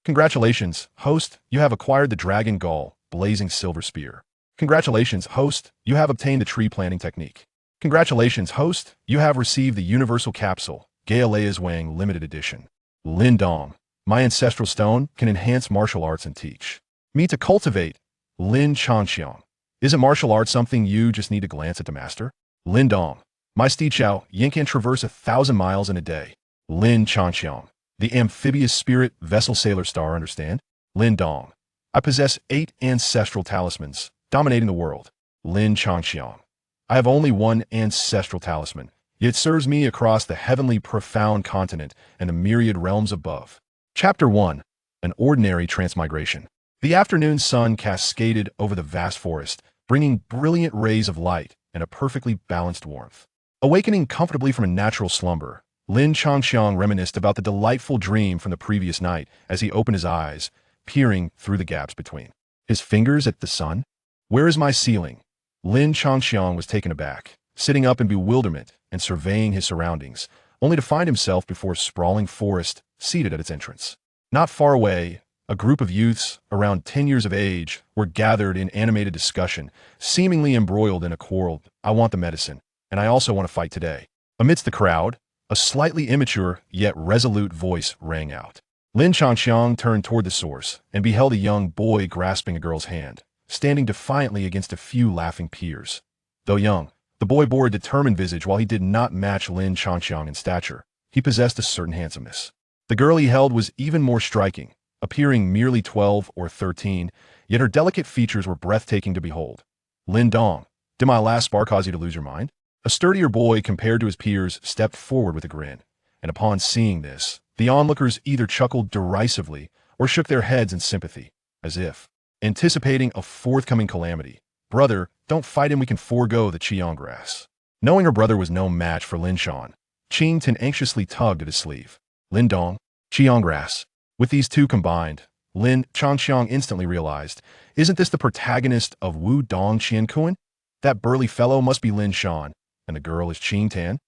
Congratulations, host, you have acquired the Dragon Gall, Blazing Silver Spear. Congratulations, host, you have obtained the tree planting technique. Congratulations, host, you have received the Universal Capsule, Galea's Wang Limited Edition. Lin Dong, my ancestral stone can enhance martial arts and teach me to cultivate. Lin Changxiang, isn't martial arts something you just need to glance at to master? Lin Dong, my steed Xiao Yin can traverse 1,000 miles in a day. Lin Changxiang, the amphibious spirit vessel sailor star understand? Lin Dong, I possess 8 ancestral talismans, dominating the world. Lin Changxiang, I have only one ancestral talisman, yet it serves me across the heavenly profound continent and the myriad realms above. Chapter 1. An Ordinary Transmigration. The afternoon sun cascaded over the vast forest, bringing brilliant rays of light and a perfectly balanced warmth. Awakening comfortably from a natural slumber, Lin Changxiang reminisced about the delightful dream from the previous night as he opened his eyes, peering through the gaps between his fingers at the sun. Where is my ceiling? Lin Changxiang was taken aback, sitting up in bewilderment and surveying his surroundings, only to find himself before a sprawling forest seated at its entrance. Not far away, a group of youths, around 10 years of age, were gathered in animated discussion, seemingly embroiled in a quarrel. I want the medicine, and I also want to fight today. Amidst the crowd, a slightly immature yet resolute voice rang out. Lin Changxiang turned toward the source and beheld a young boy grasping a girl's hand, standing defiantly against a few laughing peers. Though young, the boy bore a determined visage. While he did not match Lin Changxiang in stature, he possessed a certain handsomeness. The girl he held was even more striking, appearing merely 12 or 13, yet her delicate features were breathtaking to behold. Lin Dong, did my last spar cause you to lose your mind? A sturdier boy compared to his peers stepped forward with a grin, and upon seeing this, the onlookers either chuckled derisively or shook their heads in sympathy, as if anticipating a forthcoming calamity. Brother, don't fight him, we can forego the Qiang grass. Knowing her brother was no match for Lin Shan, Qing Tin anxiously tugged at his sleeve. Lin Dong, Qiang grass. With these two combined, Lin Changxiang instantly realized, isn't this the protagonist of Wu Dong Qiankun? That burly fellow must be Lin Shan, and the girl is Qing Tan?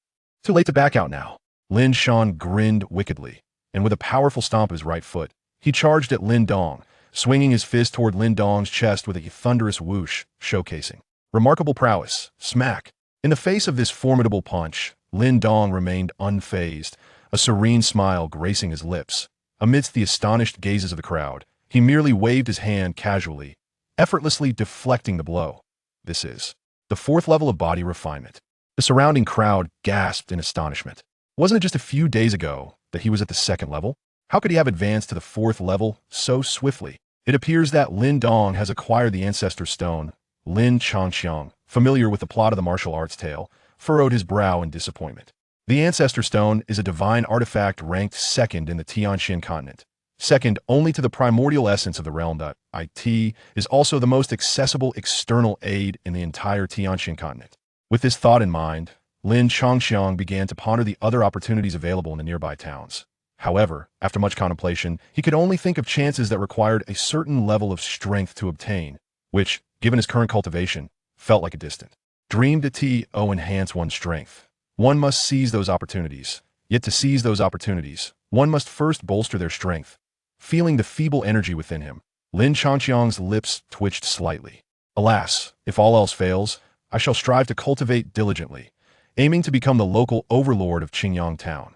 Too late to back out now. Lin Shan grinned wickedly, and with a powerful stomp of his right foot, he charged at Lin Dong, swinging his fist toward Lin Dong's chest with a thunderous whoosh, showcasing remarkable prowess. Smack! In the face of this formidable punch, Lin Dong remained unfazed, a serene smile gracing his lips. Amidst the astonished gazes of the crowd, he merely waved his hand casually, effortlessly deflecting the blow. This is the 4th level of body refinement. The surrounding crowd gasped in astonishment. Wasn't it just a few days ago that he was at the 2nd level? How could he have advanced to the 4th level so swiftly? It appears that Lin Dong has acquired the Ancestor Stone. Lin Changxiang, familiar with the plot of the martial arts tale, furrowed his brow in disappointment. The Ancestor Stone is a divine artifact ranked 2nd in the Tianxian continent, second only to the primordial essence of the realm. That it is also the most accessible external aid in the entire Tianxian continent. With this thought in mind, Lin Changxiang began to ponder the other opportunities available in the nearby towns. However, after much contemplation, he could only think of chances that required a certain level of strength to obtain, which, given his current cultivation, felt like a distant dream. To enhance one's strength, one must seize those opportunities. Yet to seize those opportunities, one must first bolster their strength. Feeling the feeble energy within him, Lin Changxiang's lips twitched slightly. Alas, if all else fails, I shall strive to cultivate diligently, aiming to become the local overlord of Qingyang Town.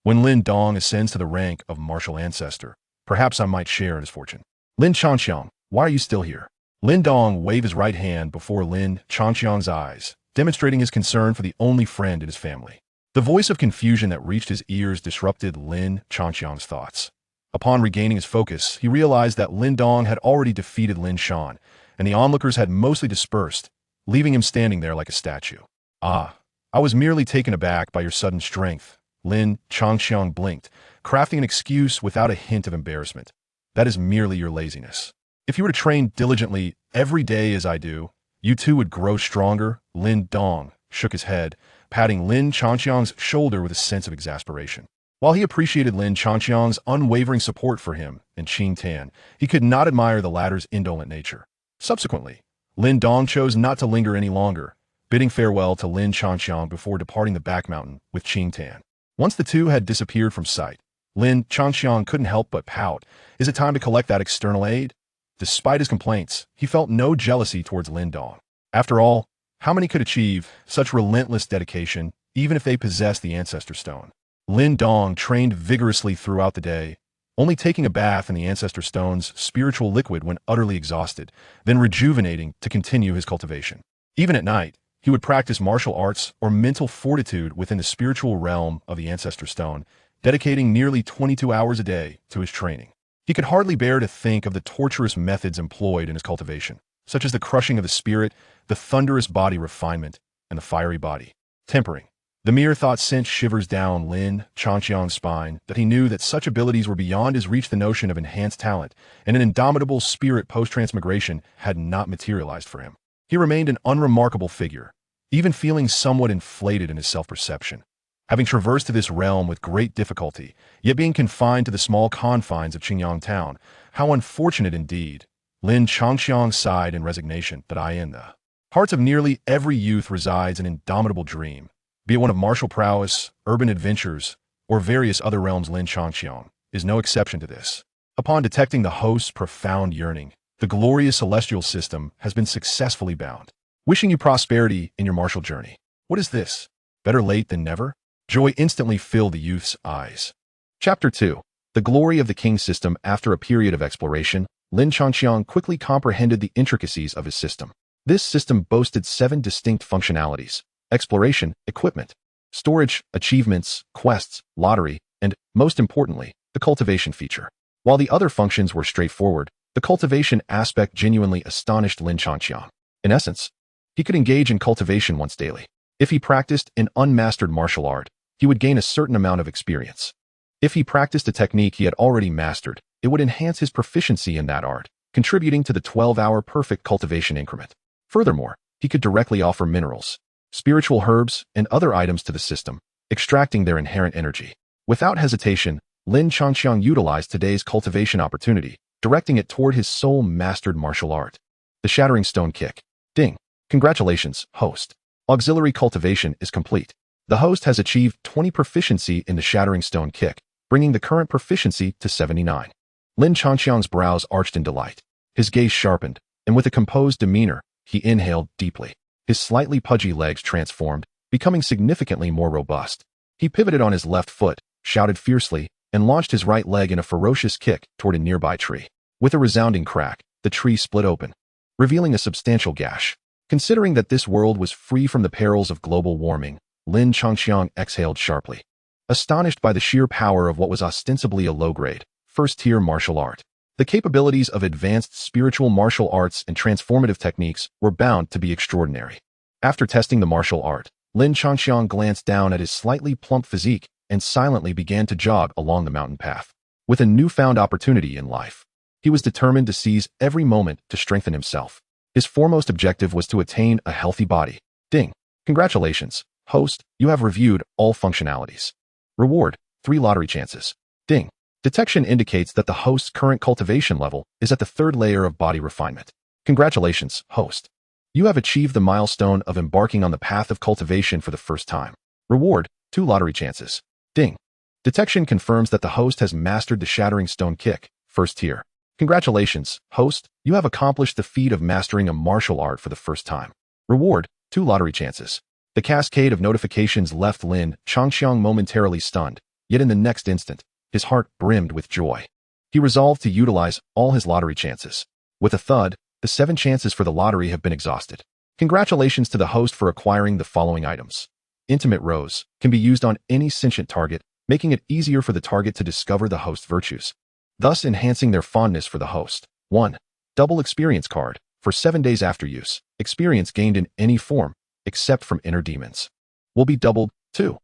When Lin Dong ascends to the rank of martial ancestor, perhaps I might share in his fortune. Lin Changxiang, why are you still here? Lin Dong waved his right hand before Lin Changxiang's eyes, demonstrating his concern for the only friend in his family. The voice of confusion that reached his ears disrupted Lin Changxiang's thoughts. Upon regaining his focus, he realized that Lin Dong had already defeated Lin Shan, and the onlookers had mostly dispersed, leaving him standing there like a statue. Ah, I was merely taken aback by your sudden strength. Lin Changxiang blinked, crafting an excuse without a hint of embarrassment. That is merely your laziness. If you were to train diligently every day as I do, you too would grow stronger. Lin Dong shook his head, patting Lin Changxiang's shoulder with a sense of exasperation. While he appreciated Lin Changxiang's unwavering support for him and Qing Tan, he could not admire the latter's indolent nature. Subsequently, Lin Dong chose not to linger any longer, bidding farewell to Lin Changxiang before departing the back mountain with Qing Tan. Once the two had disappeared from sight, Lin Changxiang couldn't help but pout. Is it time to collect that external aid? Despite his complaints, he felt no jealousy towards Lin Dong. After all, how many could achieve such relentless dedication, even if they possessed the Ancestor Stone? Lin Dong trained vigorously throughout the day, only taking a bath in the Ancestor Stone's spiritual liquid when utterly exhausted, then rejuvenating to continue his cultivation. Even at night, he would practice martial arts or mental fortitude within the spiritual realm of the Ancestor Stone, dedicating nearly 22 hours a day to his training. He could hardly bear to think of the torturous methods employed in his cultivation, such as the crushing of the spirit, the thunderous body refinement, and the fiery body tempering. The mere thought sent shivers down Lin Changxiang's spine that he knew that such abilities were beyond his reach. The notion of enhanced talent and an indomitable spirit post-transmigration had not materialized for him. He remained an unremarkable figure, even feeling somewhat inflated in his self-perception. Having traversed this realm with great difficulty, yet being confined to the small confines of Qingyang town, how unfortunate indeed. Lin Changxiang sighed in resignation that in the hearts of nearly every youth resides an indomitable dream, be it one of martial prowess, urban adventures, or various other realms. Lin Changxiang is no exception to this. Upon detecting the host's profound yearning, the glorious celestial system has been successfully bound. Wishing you prosperity in your martial journey. What is this? Better late than never? Joy instantly filled the youth's eyes. Chapter 2. The Glory of the King System. After a period of exploration, Lin Changxiang quickly comprehended the intricacies of his system. This system boasted 7 distinct functionalities: exploration, equipment, storage, achievements, quests, lottery, and, most importantly, the cultivation feature. While the other functions were straightforward, the cultivation aspect genuinely astonished Lin Changxiang. In essence, he could engage in cultivation once daily. If he practiced an unmastered martial art, he would gain a certain amount of experience. If he practiced a technique he had already mastered, it would enhance his proficiency in that art, contributing to the 12-hour perfect cultivation increment. Furthermore, he could directly offer minerals, spiritual herbs, and other items to the system, extracting their inherent energy. Without hesitation, Lin Changxiang utilized today's cultivation opportunity, directing it toward his soul-mastered martial art. The Shattering Stone Kick. Ding. Congratulations, host. Auxiliary cultivation is complete. The host has achieved 20 proficiency in the Shattering Stone Kick, bringing the current proficiency to 79. Lin Changxiang's brows arched in delight. His gaze sharpened, and with a composed demeanor, he inhaled deeply. His slightly pudgy legs transformed, becoming significantly more robust. He pivoted on his left foot, shouted fiercely, and launched his right leg in a ferocious kick toward a nearby tree. With a resounding crack, the tree split open, revealing a substantial gash. Considering that this world was free from the perils of global warming, Lin Changxiang exhaled sharply, astonished by the sheer power of what was ostensibly a low-grade, first-tier martial art. The capabilities of advanced spiritual martial arts and transformative techniques were bound to be extraordinary. After testing the martial art, Lin Changxiang glanced down at his slightly plump physique and silently began to jog along the mountain path. With a newfound opportunity in life, he was determined to seize every moment to strengthen himself. His foremost objective was to attain a healthy body. Ding. Congratulations, host, you have reviewed all functionalities. Reward, 3 lottery chances. Ding. Detection indicates that the host's current cultivation level is at the 3rd layer of body refinement. Congratulations, host. You have achieved the milestone of embarking on the path of cultivation for the first time. Reward, 2 lottery chances. Ding. Detection confirms that the host has mastered the Shattering Stone Kick, 1st tier. Congratulations, host, you have accomplished the feat of mastering a martial art for the first time. Reward, 2 lottery chances. The cascade of notifications left Lin Changxiang momentarily stunned, yet in the next instant, his heart brimmed with joy. He resolved to utilize all his lottery chances. With a thud, the 7 chances for the lottery have been exhausted. Congratulations to the host for acquiring the following items. Intimate Rose can be used on any sentient target, making it easier for the target to discover the host's virtues, thus enhancing their fondness for the host. 1. Double Experience Card. For 7 days after use, experience gained in any form, except from inner demons, will be doubled. 2.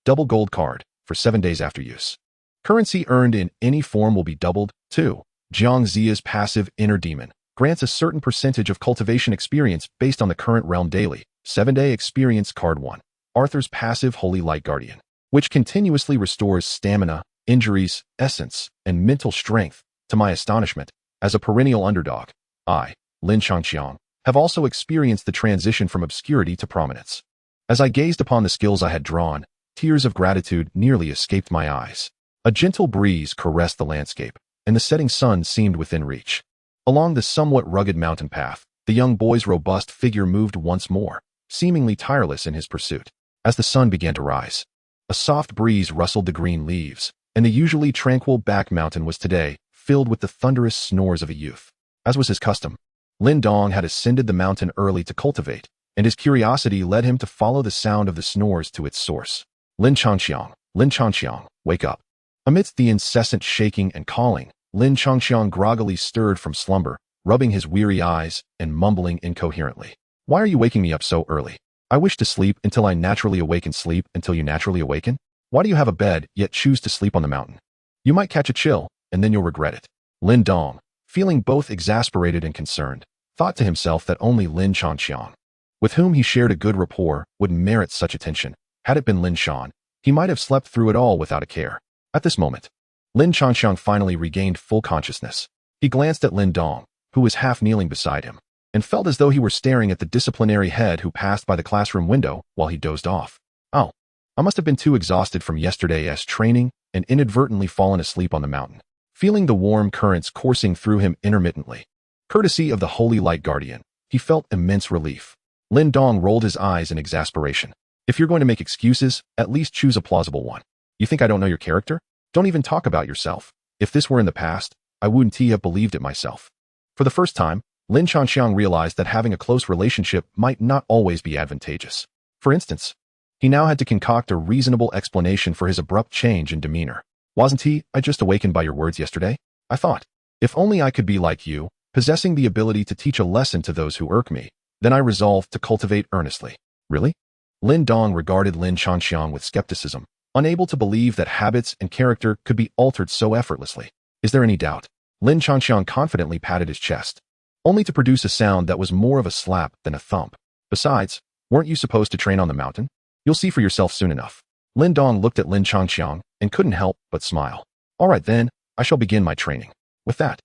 Double Gold Card. For 7 days after use. Currency earned in any form will be doubled. 2. Jiang Zia's passive Inner Demon grants a certain percentage of cultivation experience based on the current realm daily. 7-day experience card. 1. Arthur's passive Holy Light Guardian, which continuously restores stamina, injuries, essence, and mental strength. To my astonishment, as a perennial underdog, I, Lin Changxiang, have also experienced the transition from obscurity to prominence. As I gazed upon the skills I had drawn, tears of gratitude nearly escaped my eyes. A gentle breeze caressed the landscape, and the setting sun seemed within reach. Along the somewhat rugged mountain path, the young boy's robust figure moved once more, seemingly tireless in his pursuit. As the sun began to rise, a soft breeze rustled the green leaves, and the usually tranquil back mountain was today filled with the thunderous snores of a youth. As was his custom, Lin Dong had ascended the mountain early to cultivate, and his curiosity led him to follow the sound of the snores to its source. Lin Changxiang, wake up. Amidst the incessant shaking and calling, Lin Changxiang groggily stirred from slumber, rubbing his weary eyes and mumbling incoherently. Why are you waking me up so early? I wish to sleep until I naturally awaken. Sleep until you naturally awaken? Why do you have a bed, yet choose to sleep on the mountain? You might catch a chill, and then you'll regret it. Lin Dong, feeling both exasperated and concerned, thought to himself that only Lin Changxiang, with whom he shared a good rapport, would merit such attention. Had it been Lin Shan, he might have slept through it all without a care. At this moment, Lin Changxiang finally regained full consciousness. He glanced at Lin Dong, who was half kneeling beside him, and felt as though he were staring at the disciplinary head who passed by the classroom window while he dozed off. Oh, I must have been too exhausted from yesterday's training and inadvertently fallen asleep on the mountain, feeling the warm currents coursing through him intermittently. Courtesy of the Holy Light Guardian, he felt immense relief. Lin Dong rolled his eyes in exasperation. If you're going to make excuses, at least choose a plausible one. You think I don't know your character? Don't even talk about yourself. If this were in the past, I wouldn't have believed it myself. For the first time, Lin Changxiang realized that having a close relationship might not always be advantageous. For instance, he now had to concoct a reasonable explanation for his abrupt change in demeanor. Wasn't I just awakened by your words yesterday? I thought, if only I could be like you, possessing the ability to teach a lesson to those who irk me, then I resolved to cultivate earnestly. Really? Lin Dong regarded Lin Changxiang with skepticism, unable to believe that habits and character could be altered so effortlessly. Is there any doubt? Lin Changxiang confidently patted his chest, only to produce a sound that was more of a slap than a thump. Besides, weren't you supposed to train on the mountain? You'll see for yourself soon enough. Lin Dong looked at Lin Changxiang and couldn't help but smile. All right then, I shall begin my training. With that,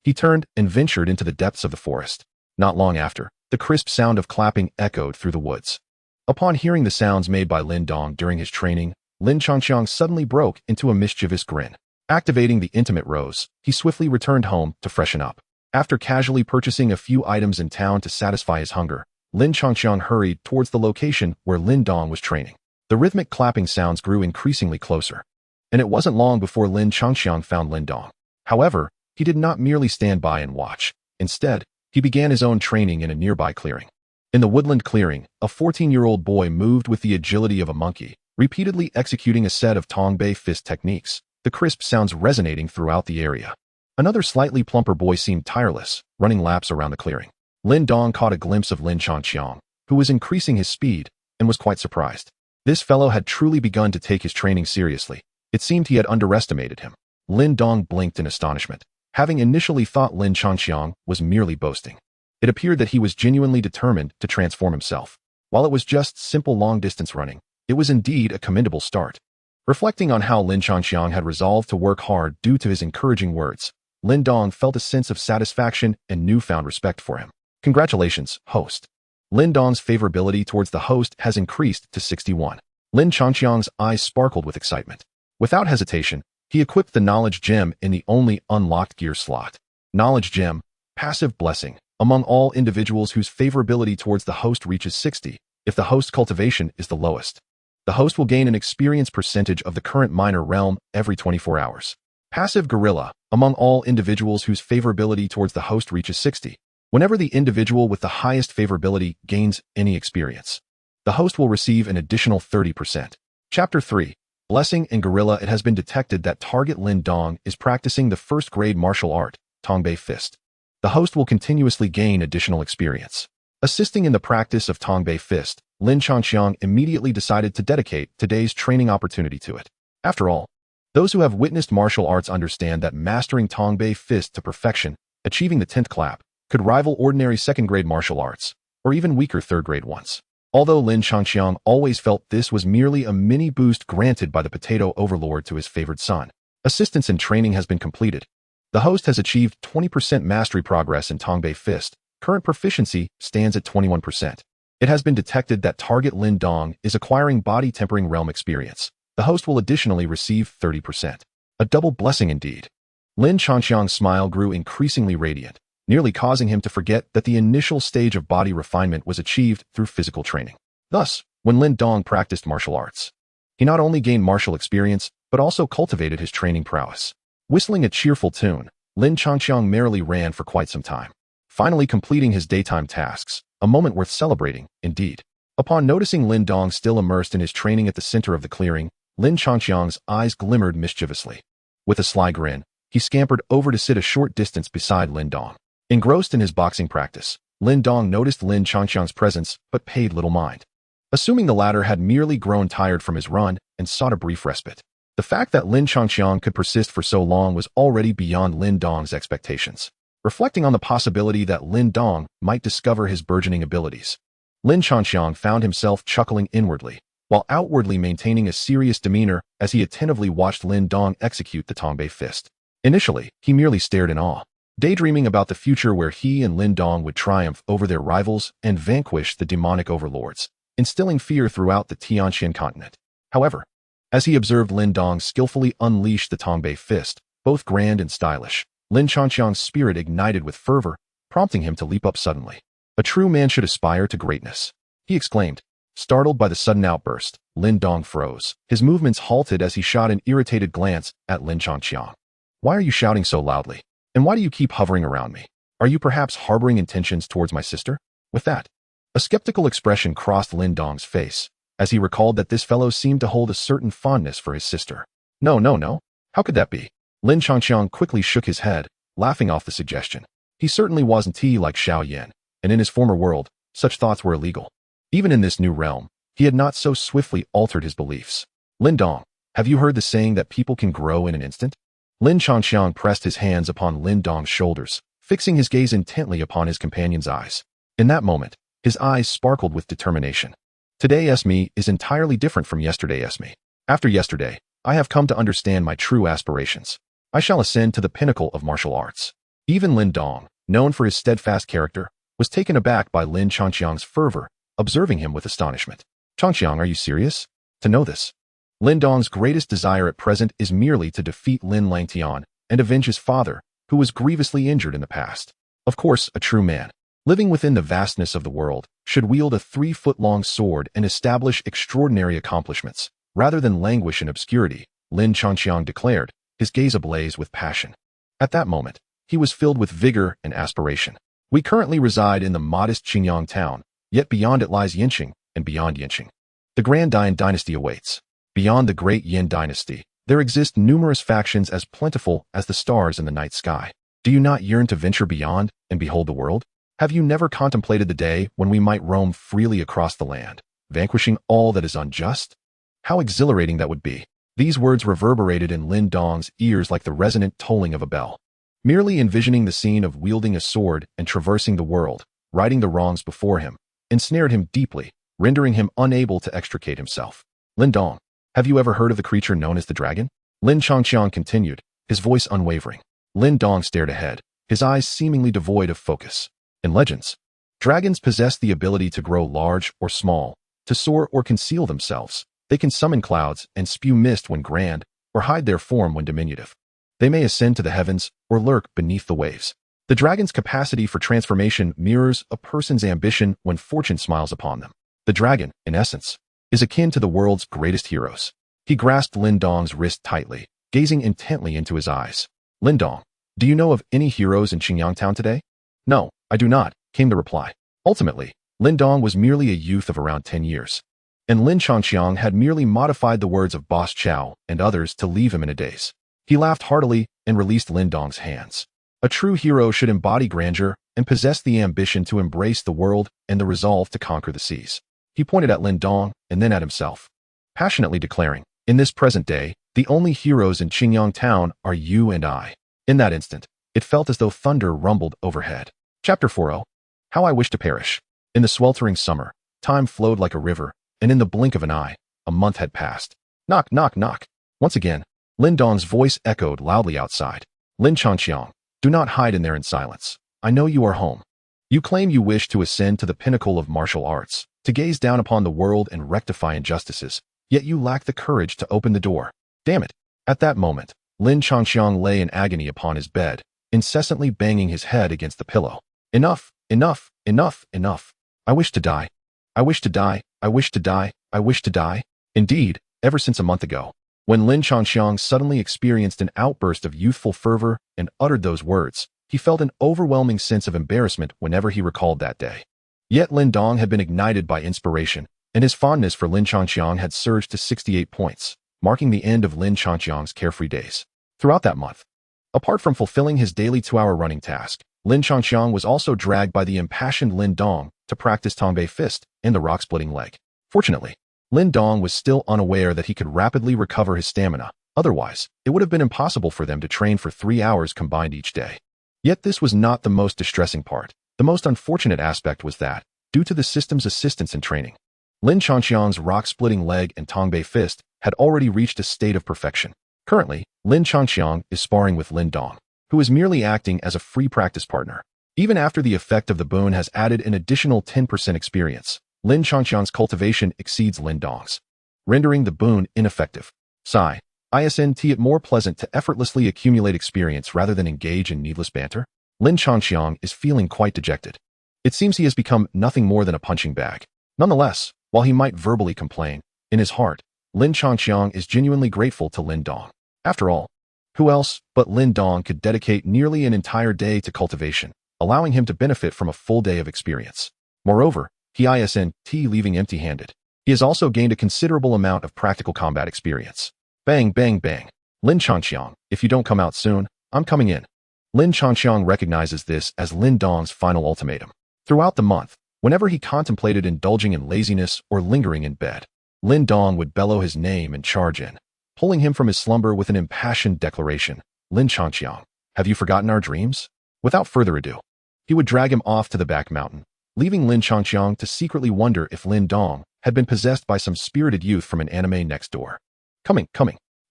he turned and ventured into the depths of the forest. Not long after, the crisp sound of clapping echoed through the woods. Upon hearing the sounds made by Lin Dong during his training, Lin Changxiang suddenly broke into a mischievous grin. Activating the intimate rose, he swiftly returned home to freshen up. After casually purchasing a few items in town to satisfy his hunger, Lin Changxiang hurried towards the location where Lin Dong was training. The rhythmic clapping sounds grew increasingly closer, and it wasn't long before Lin Changxiang found Lin Dong. However, he did not merely stand by and watch. Instead, he began his own training in a nearby clearing. In the woodland clearing, a 14-year-old boy moved with the agility of a monkey, repeatedly executing a set of Tongbei fist techniques, the crisp sounds resonating throughout the area. Another slightly plumper boy seemed tireless, running laps around the clearing. Lin Dong caught a glimpse of Lin Changxiang, who was increasing his speed, and was quite surprised. This fellow had truly begun to take his training seriously. It seemed he had underestimated him. Lin Dong blinked in astonishment, having initially thought Lin Changxiang was merely boasting. It appeared that he was genuinely determined to transform himself. While it was just simple long-distance running, it was indeed a commendable start. Reflecting on how Lin Changxiang had resolved to work hard due to his encouraging words, Lin Dong felt a sense of satisfaction and newfound respect for him. Congratulations, host. Lin Dong's favorability towards the host has increased to 61. Lin Changxiang's eyes sparkled with excitement. Without hesitation, he equipped the knowledge gem in the only unlocked gear slot. Knowledge gem, passive blessing, among all individuals whose favorability towards the host reaches 60, if the host cultivation is the lowest. The host will gain an experience percentage of the current minor realm every 24 hours. Passive gorilla, among all individuals whose favorability towards the host reaches 60, whenever the individual with the highest favorability gains any experience, the host will receive an additional 30%. Chapter 3. Blessing and Gorilla. It has been detected that target Lin Dong is practicing the first-grade martial art, Tongbei Fist. The host will continuously gain additional experience. Assisting in the practice of Tongbei Fist, Lin Changxiang immediately decided to dedicate today's training opportunity to it. After all, those who have witnessed martial arts understand that mastering Tongbei Fist to perfection, achieving the 10th clap, could rival ordinary second-grade martial arts, or even weaker third-grade ones. Although Lin Changxiang always felt this was merely a mini boost granted by the potato overlord to his favored son, assistance in training has been completed. The host has achieved 20% mastery progress in Tongbei Fist. Current proficiency stands at 21%. It has been detected that target Lin Dong is acquiring body tempering realm experience. The host will additionally receive 30%. A double blessing indeed. Lin Changxiang's smile grew increasingly radiant, nearly causing him to forget that the initial stage of body refinement was achieved through physical training. Thus, when Lin Dong practiced martial arts, he not only gained martial experience, but also cultivated his training prowess. Whistling a cheerful tune, Lin Changxiang merrily ran for quite some time, finally completing his daytime tasks, a moment worth celebrating, indeed. Upon noticing Lin Dong still immersed in his training at the center of the clearing, Lin Changxiang's eyes glimmered mischievously. With a sly grin, he scampered over to sit a short distance beside Lin Dong. Engrossed in his boxing practice, Lin Dong noticed Lin Changxiang's presence but paid little mind, assuming the latter had merely grown tired from his run and sought a brief respite. The fact that Lin Changxiang could persist for so long was already beyond Lin Dong's expectations. Reflecting on the possibility that Lin Dong might discover his burgeoning abilities, Lin Changxiang found himself chuckling inwardly, while outwardly maintaining a serious demeanor as he attentively watched Lin Dong execute the Tongbei fist. Initially, he merely stared in awe, daydreaming about the future where he and Lin Dong would triumph over their rivals and vanquish the demonic overlords, instilling fear throughout the Tianxian continent. However, as he observed Lin Dong skillfully unleash the Tongbei fist, both grand and stylish, Lin Changxiang's spirit ignited with fervor, prompting him to leap up suddenly. A true man should aspire to greatness, he exclaimed. Startled by the sudden outburst, Lin Dong froze. His movements halted as he shot an irritated glance at Lin Changxiang. Why are you shouting so loudly? And why do you keep hovering around me? Are you perhaps harboring intentions towards my sister? With that, a skeptical expression crossed Lin Dong's face, as he recalled that this fellow seemed to hold a certain fondness for his sister. No. How could that be? Lin Changxiang quickly shook his head, laughing off the suggestion. He certainly wasn't like Xiao Yan, and in his former world, such thoughts were illegal. Even in this new realm, he had not so swiftly altered his beliefs. Lin Dong, have you heard the saying that people can grow in an instant? Lin Changxiang pressed his hands upon Lin Dong's shoulders, fixing his gaze intently upon his companion's eyes. In that moment, his eyes sparkled with determination. Today's me is entirely different from yesterday's me. After yesterday, I have come to understand my true aspirations. I shall ascend to the pinnacle of martial arts. Even Lin Dong, known for his steadfast character, was taken aback by Lin Changxiang's fervor, observing him with astonishment. Changxiang, are you serious? To know this, Lin Dong's greatest desire at present is merely to defeat Lin Langtian and avenge his father, who was grievously injured in the past. Of course, a true man, living within the vastness of the world, should wield a 3-foot-long sword and establish extraordinary accomplishments, rather than languish in obscurity, Lin Changxiang declared, his gaze ablaze with passion. At that moment, he was filled with vigor and aspiration. We currently reside in the modest Qingyang town, yet beyond it lies Yinqing, and beyond Yinqing, the Grand Yan dynasty awaits. Beyond the great Yin dynasty, there exist numerous factions as plentiful as the stars in the night sky. Do you not yearn to venture beyond and behold the world? Have you never contemplated the day when we might roam freely across the land, vanquishing all that is unjust? How exhilarating that would be. These words reverberated in Lin Dong's ears like the resonant tolling of a bell. Merely envisioning the scene of wielding a sword and traversing the world, righting the wrongs before him, ensnared him deeply, rendering him unable to extricate himself. Lin Dong, have you ever heard of the creature known as the dragon? Lin Changxiang continued, his voice unwavering. Lin Dong stared ahead, his eyes seemingly devoid of focus. In legends, dragons possess the ability to grow large or small, to soar or conceal themselves. They can summon clouds and spew mist when grand, or hide their form when diminutive. They may ascend to the heavens or lurk beneath the waves. The dragon's capacity for transformation mirrors a person's ambition when fortune smiles upon them. The dragon, in essence, is akin to the world's greatest heroes. He grasped Lin Dong's wrist tightly, gazing intently into his eyes. Lin Dong, do you know of any heroes in Qingyang town today? No, I do not, came the reply. Ultimately, Lin Dong was merely a youth of around 10 years, and Lin Changxiang had merely modified the words of Boss Chow and others to leave him in a daze. He laughed heartily and released Lin Dong's hands. A true hero should embody grandeur and possess the ambition to embrace the world and the resolve to conquer the seas. He pointed at Lin Dong and then at himself, passionately declaring, in this present day, the only heroes in Qingyang town are you and I. In that instant, it felt as though thunder rumbled overhead. Chapter 40. How I Wish to Perish. In the sweltering summer, time flowed like a river, and in the blink of an eye, a month had passed. Knock, knock, knock. Once again, Lin Dong's voice echoed loudly outside. Lin Changxiang, do not hide in there in silence. I know you are home. You claim you wish to ascend to the pinnacle of martial arts, to gaze down upon the world and rectify injustices, yet you lack the courage to open the door. Damn it. At that moment, Lin Changxiang lay in agony upon his bed, incessantly banging his head against the pillow. Enough, enough, enough, enough. I wish to die. I wish to die. I wish to die. I wish to die. Indeed, ever since a month ago, when Lin Changxiang suddenly experienced an outburst of youthful fervor and uttered those words, he felt an overwhelming sense of embarrassment whenever he recalled that day. Yet Lin Dong had been ignited by inspiration, and his fondness for Lin Changxiang had surged to 68 points, marking the end of Lin Changxiang's carefree days. Throughout that month, apart from fulfilling his daily 2-hour running task, Lin Changxiang was also dragged by the impassioned Lin Dong to practice Tongbei Fist and the rock-splitting leg. Fortunately, Lin Dong was still unaware that he could rapidly recover his stamina. Otherwise, it would have been impossible for them to train for 3 hours combined each day. Yet this was not the most distressing part. The most unfortunate aspect was that, due to the system's assistance in training, Lin Changxiang's rock-splitting leg and Tongbei Fist had already reached a state of perfection. Currently, Lin Changxiang is sparring with Lin Dong, who is merely acting as a free practice partner. Even after the effect of the boon has added an additional 10% experience, Lin Changxiang's cultivation exceeds Lin Dong's, rendering the boon ineffective. Sigh. Isn't it more pleasant to effortlessly accumulate experience rather than engage in needless banter? Lin Changxiang is feeling quite dejected. It seems he has become nothing more than a punching bag. Nonetheless, while he might verbally complain, in his heart, Lin Changxiang is genuinely grateful to Lin Dong. After all, who else but Lin Dong could dedicate nearly an entire day to cultivation, allowing him to benefit from a full day of experience? Moreover, he isn't leaving empty-handed. He has also gained a considerable amount of practical combat experience. Bang, bang, bang. Lin Changxiang, if you don't come out soon, I'm coming in. Lin Changxiang recognizes this as Lin Dong's final ultimatum. Throughout the month, whenever he contemplated indulging in laziness or lingering in bed, Lin Dong would bellow his name and charge in, pulling him from his slumber with an impassioned declaration. Lin Changxiang, have you forgotten our dreams? Without further ado, he would drag him off to the back mountain, leaving Lin Changxiang to secretly wonder if Lin Dong had been possessed by some spirited youth from an anime next door. Coming.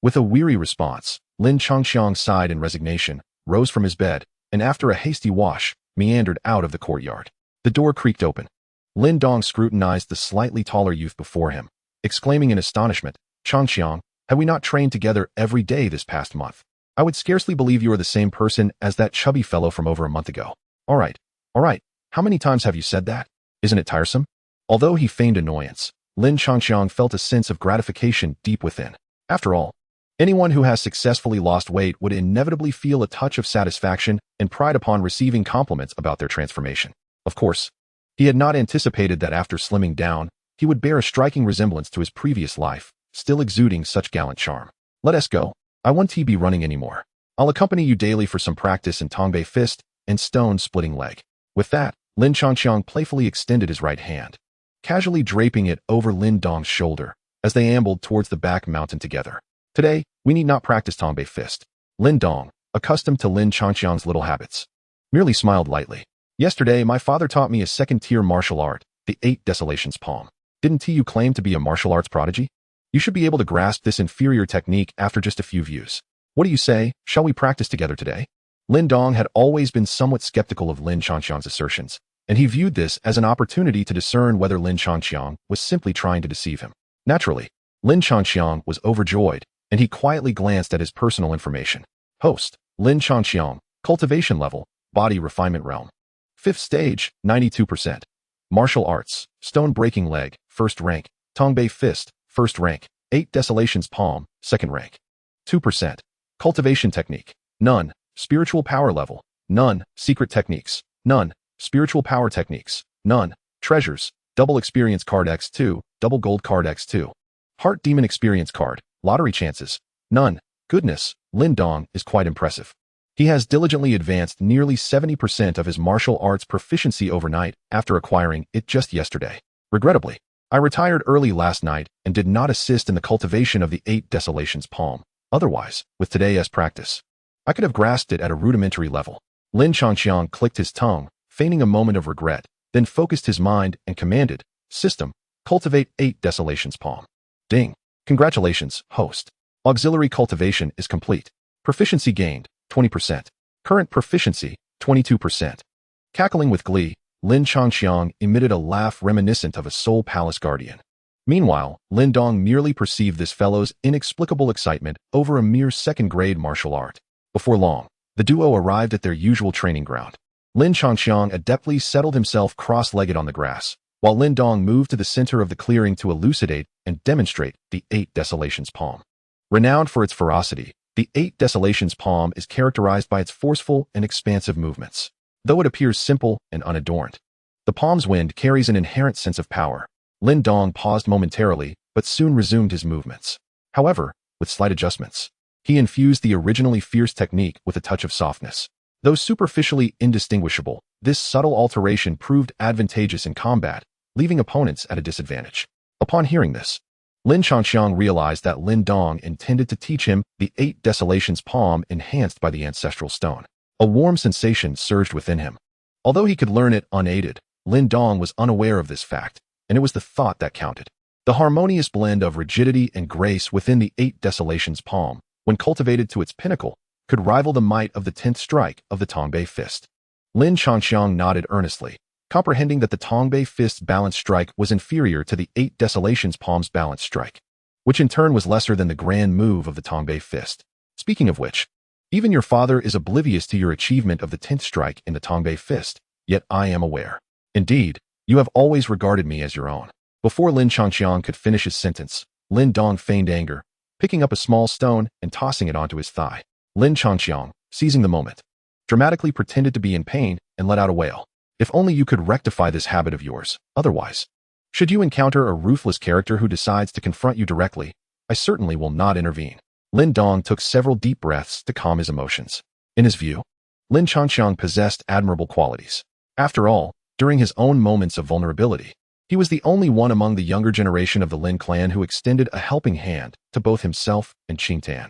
With a weary response, Lin Changxiang sighed in resignation, rose from his bed, and after a hasty wash, meandered out of the courtyard. The door creaked open. Lin Dong scrutinized the slightly taller youth before him, exclaiming in astonishment, Changxiang, have we not trained together every day this past month? I would scarcely believe you are the same person as that chubby fellow from over a month ago. All right. How many times have you said that? Isn't it tiresome? Although he feigned annoyance, Lin Changxiang felt a sense of gratification deep within. After all, anyone who has successfully lost weight would inevitably feel a touch of satisfaction and pride upon receiving compliments about their transformation. Of course, he had not anticipated that after slimming down, he would bear a striking resemblance to his previous life, still exuding such gallant charm. Let us go. I won't be running anymore. I'll accompany you daily for some practice in Tongbei Fist and stone-splitting leg. With that, Lin Changxiang playfully extended his right hand, casually draping it over Lin Dong's shoulder as they ambled towards the back mountain together. Today, we need not practice Tongbei Fist. Lin Dong, accustomed to Lin Changxiang's little habits, merely smiled lightly. Yesterday, my father taught me a second-tier martial art, the 8 Desolations Palm. Didn't you claim to be a martial arts prodigy? You should be able to grasp this inferior technique after just a few views. What do you say? Shall we practice together today? Lin Dong had always been somewhat skeptical of Lin Changxiang's assertions, and he viewed this as an opportunity to discern whether Lin Changxiang was simply trying to deceive him. Naturally, Lin Changxiang was overjoyed, and he quietly glanced at his personal information. Host, Lin Changxiang, cultivation level, body refinement realm. 5th stage, 92%. Martial arts, stone breaking leg, 1st rank. Tongbei Fist, 1st rank. 8 Desolations Palm, 2nd rank. 2%. Cultivation technique, none. Spiritual power level, none. Secret techniques, none. Spiritual power techniques, none. Treasures, double experience card X2, double gold card X2. Heart demon experience card, lottery chances, none. Goodness, Lin Dong is quite impressive. He has diligently advanced nearly 70% of his martial arts proficiency overnight after acquiring it just yesterday. Regrettably, I retired early last night and did not assist in the cultivation of the 8 Desolations Palm. Otherwise, with today as practice, I could have grasped it at a rudimentary level. Lin Changxiang clicked his tongue, feigning a moment of regret, then focused his mind and commanded, System, cultivate 8 Desolations Palm. Ding. Congratulations, host. Auxiliary cultivation is complete. Proficiency gained, 20%. Current proficiency, 22%. Cackling with glee, Lin Changxiang emitted a laugh reminiscent of a Soul Palace guardian. Meanwhile, Lin Dong merely perceived this fellow's inexplicable excitement over a mere second-grade martial art. Before long, the duo arrived at their usual training ground. Lin Changxiang adeptly settled himself cross-legged on the grass, while Lin Dong moved to the center of the clearing to elucidate and demonstrate the 8 Desolations palm. Renowned for its ferocity, the 8 Desolations palm is characterized by its forceful and expansive movements. Though it appears simple and unadorned, the palm's wind carries an inherent sense of power. Lin Dong paused momentarily, but soon resumed his movements. However, with slight adjustments, he infused the originally fierce technique with a touch of softness. Though superficially indistinguishable, this subtle alteration proved advantageous in combat, leaving opponents at a disadvantage. Upon hearing this, Lin Changxiang realized that Lin Dong intended to teach him the 8 Desolations palm enhanced by the ancestral stone. A warm sensation surged within him. Although he could learn it unaided, Lin Dong was unaware of this fact, and it was the thought that counted. The harmonious blend of rigidity and grace within the 8 Desolations palm, when cultivated to its pinnacle, could rival the might of the 10th strike of the Tongbei fist. Lin Changxiang nodded earnestly, comprehending that the Tongbei fist's balanced strike was inferior to the 8 Desolations palm's balanced strike, which in turn was lesser than the grand move of the Tongbei fist. Speaking of which, even your father is oblivious to your achievement of the 10th strike in the Tongbei fist, yet I am aware. Indeed, you have always regarded me as your own. Before Lin Changxiang could finish his sentence, Lin Dong feigned anger, picking up a small stone and tossing it onto his thigh. Lin Changxiang, seizing the moment, dramatically pretended to be in pain and let out a wail. If only you could rectify this habit of yours. Otherwise, should you encounter a ruthless character who decides to confront you directly, I certainly will not intervene. Lin Dong took several deep breaths to calm his emotions. In his view, Lin Changxiang possessed admirable qualities. After all, during his own moments of vulnerability, he was the only one among the younger generation of the Lin clan who extended a helping hand to both himself and Qingtan,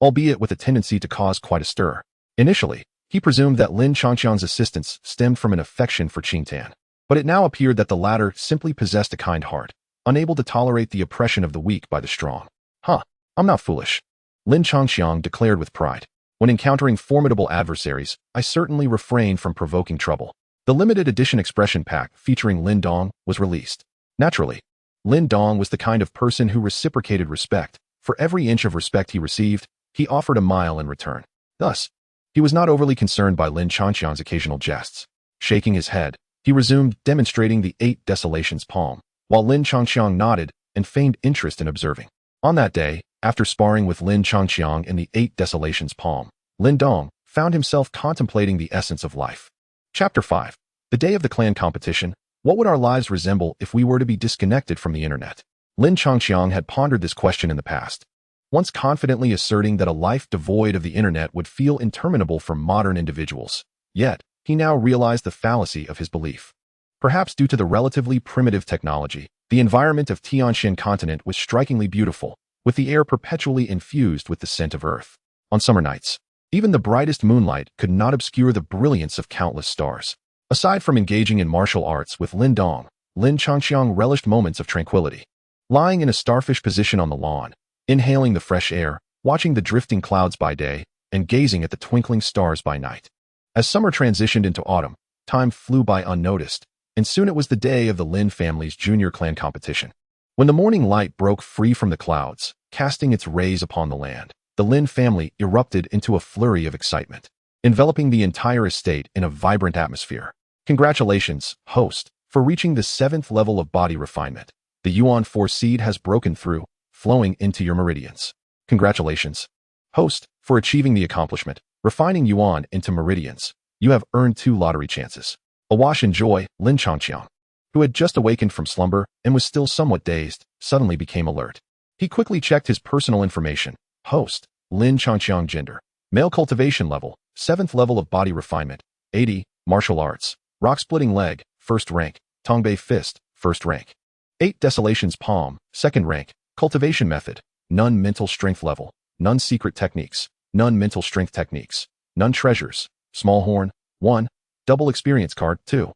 albeit with a tendency to cause quite a stir. Initially, he presumed that Lin Changxiang's assistance stemmed from an affection for Qingtan, but it now appeared that the latter simply possessed a kind heart, unable to tolerate the oppression of the weak by the strong. I'm not foolish, Lin Changxiang declared with pride. When encountering formidable adversaries, I certainly refrain from provoking trouble. The limited edition expression pack featuring Lin Dong was released. Naturally, Lin Dong was the kind of person who reciprocated respect. For every inch of respect he received, he offered a mile in return. Thus, he was not overly concerned by Lin Changxiang's occasional jests. Shaking his head, he resumed demonstrating the 8 Desolations palm, while Lin Changxiang nodded and feigned interest in observing. On that day, after sparring with Lin Changxiang in the 8 Desolations palm, Lin Dong found himself contemplating the essence of life. Chapter 5. The day of the clan competition. What would our lives resemble if we were to be disconnected from the internet? Lin Changxiang had pondered this question in the past, once confidently asserting that a life devoid of the internet would feel interminable for modern individuals. Yet, he now realized the fallacy of his belief. Perhaps due to the relatively primitive technology, the environment of Tianshan continent was strikingly beautiful, with the air perpetually infused with the scent of earth. On summer nights, even the brightest moonlight could not obscure the brilliance of countless stars. Aside from engaging in martial arts with Lin Dong, Lin Changxiang relished moments of tranquility. Lying in a starfish position on the lawn, inhaling the fresh air, watching the drifting clouds by day, and gazing at the twinkling stars by night. As summer transitioned into autumn, time flew by unnoticed, and soon it was the day of the Lin family's junior clan competition. When the morning light broke free from the clouds, casting its rays upon the land, the Lin family erupted into a flurry of excitement, enveloping the entire estate in a vibrant atmosphere. Congratulations, host, for reaching the 7th level of body refinement. The Yuan 4 seed has broken through, flowing into your meridians. Congratulations, host, for achieving the accomplishment, refining Yuan into meridians. You have earned 2 lottery chances. Awash in joy, Lin Changxiang, who had just awakened from slumber and was still somewhat dazed, suddenly became alert. He quickly checked his personal information. Host, Lin Changxiang, gender, male, cultivation level, 7th level of body refinement, 80, martial arts, rock splitting leg, 1st rank, Tongbei fist, 1st rank. 8 Desolations palm, 2nd rank, cultivation method, none mental strength level, none secret techniques, none mental strength techniques, none treasures, small horn, 1, double experience card, 2,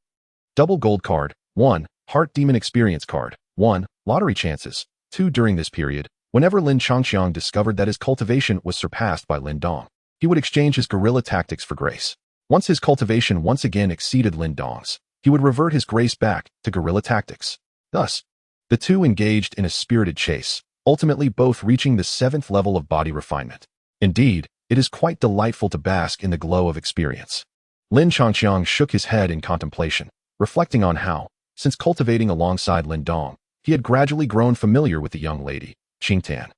double gold card, 1, heart demon experience card, 1, lottery chances, 2. During this period, whenever Lin Changxiang discovered that his cultivation was surpassed by Lin Dong, he would exchange his guerrilla tactics for grace. Once his cultivation once again exceeded Lin Dong's, he would revert his grace back to guerrilla tactics. Thus, The two engaged in a spirited chase, ultimately both reaching the 7th level of body refinement. Indeed, it is quite delightful to bask in the glow of experience. Lin Changqiang shook his head in contemplation, reflecting on how, since cultivating alongside Lin Dong, he had gradually grown familiar with the young lady, Qing Tan,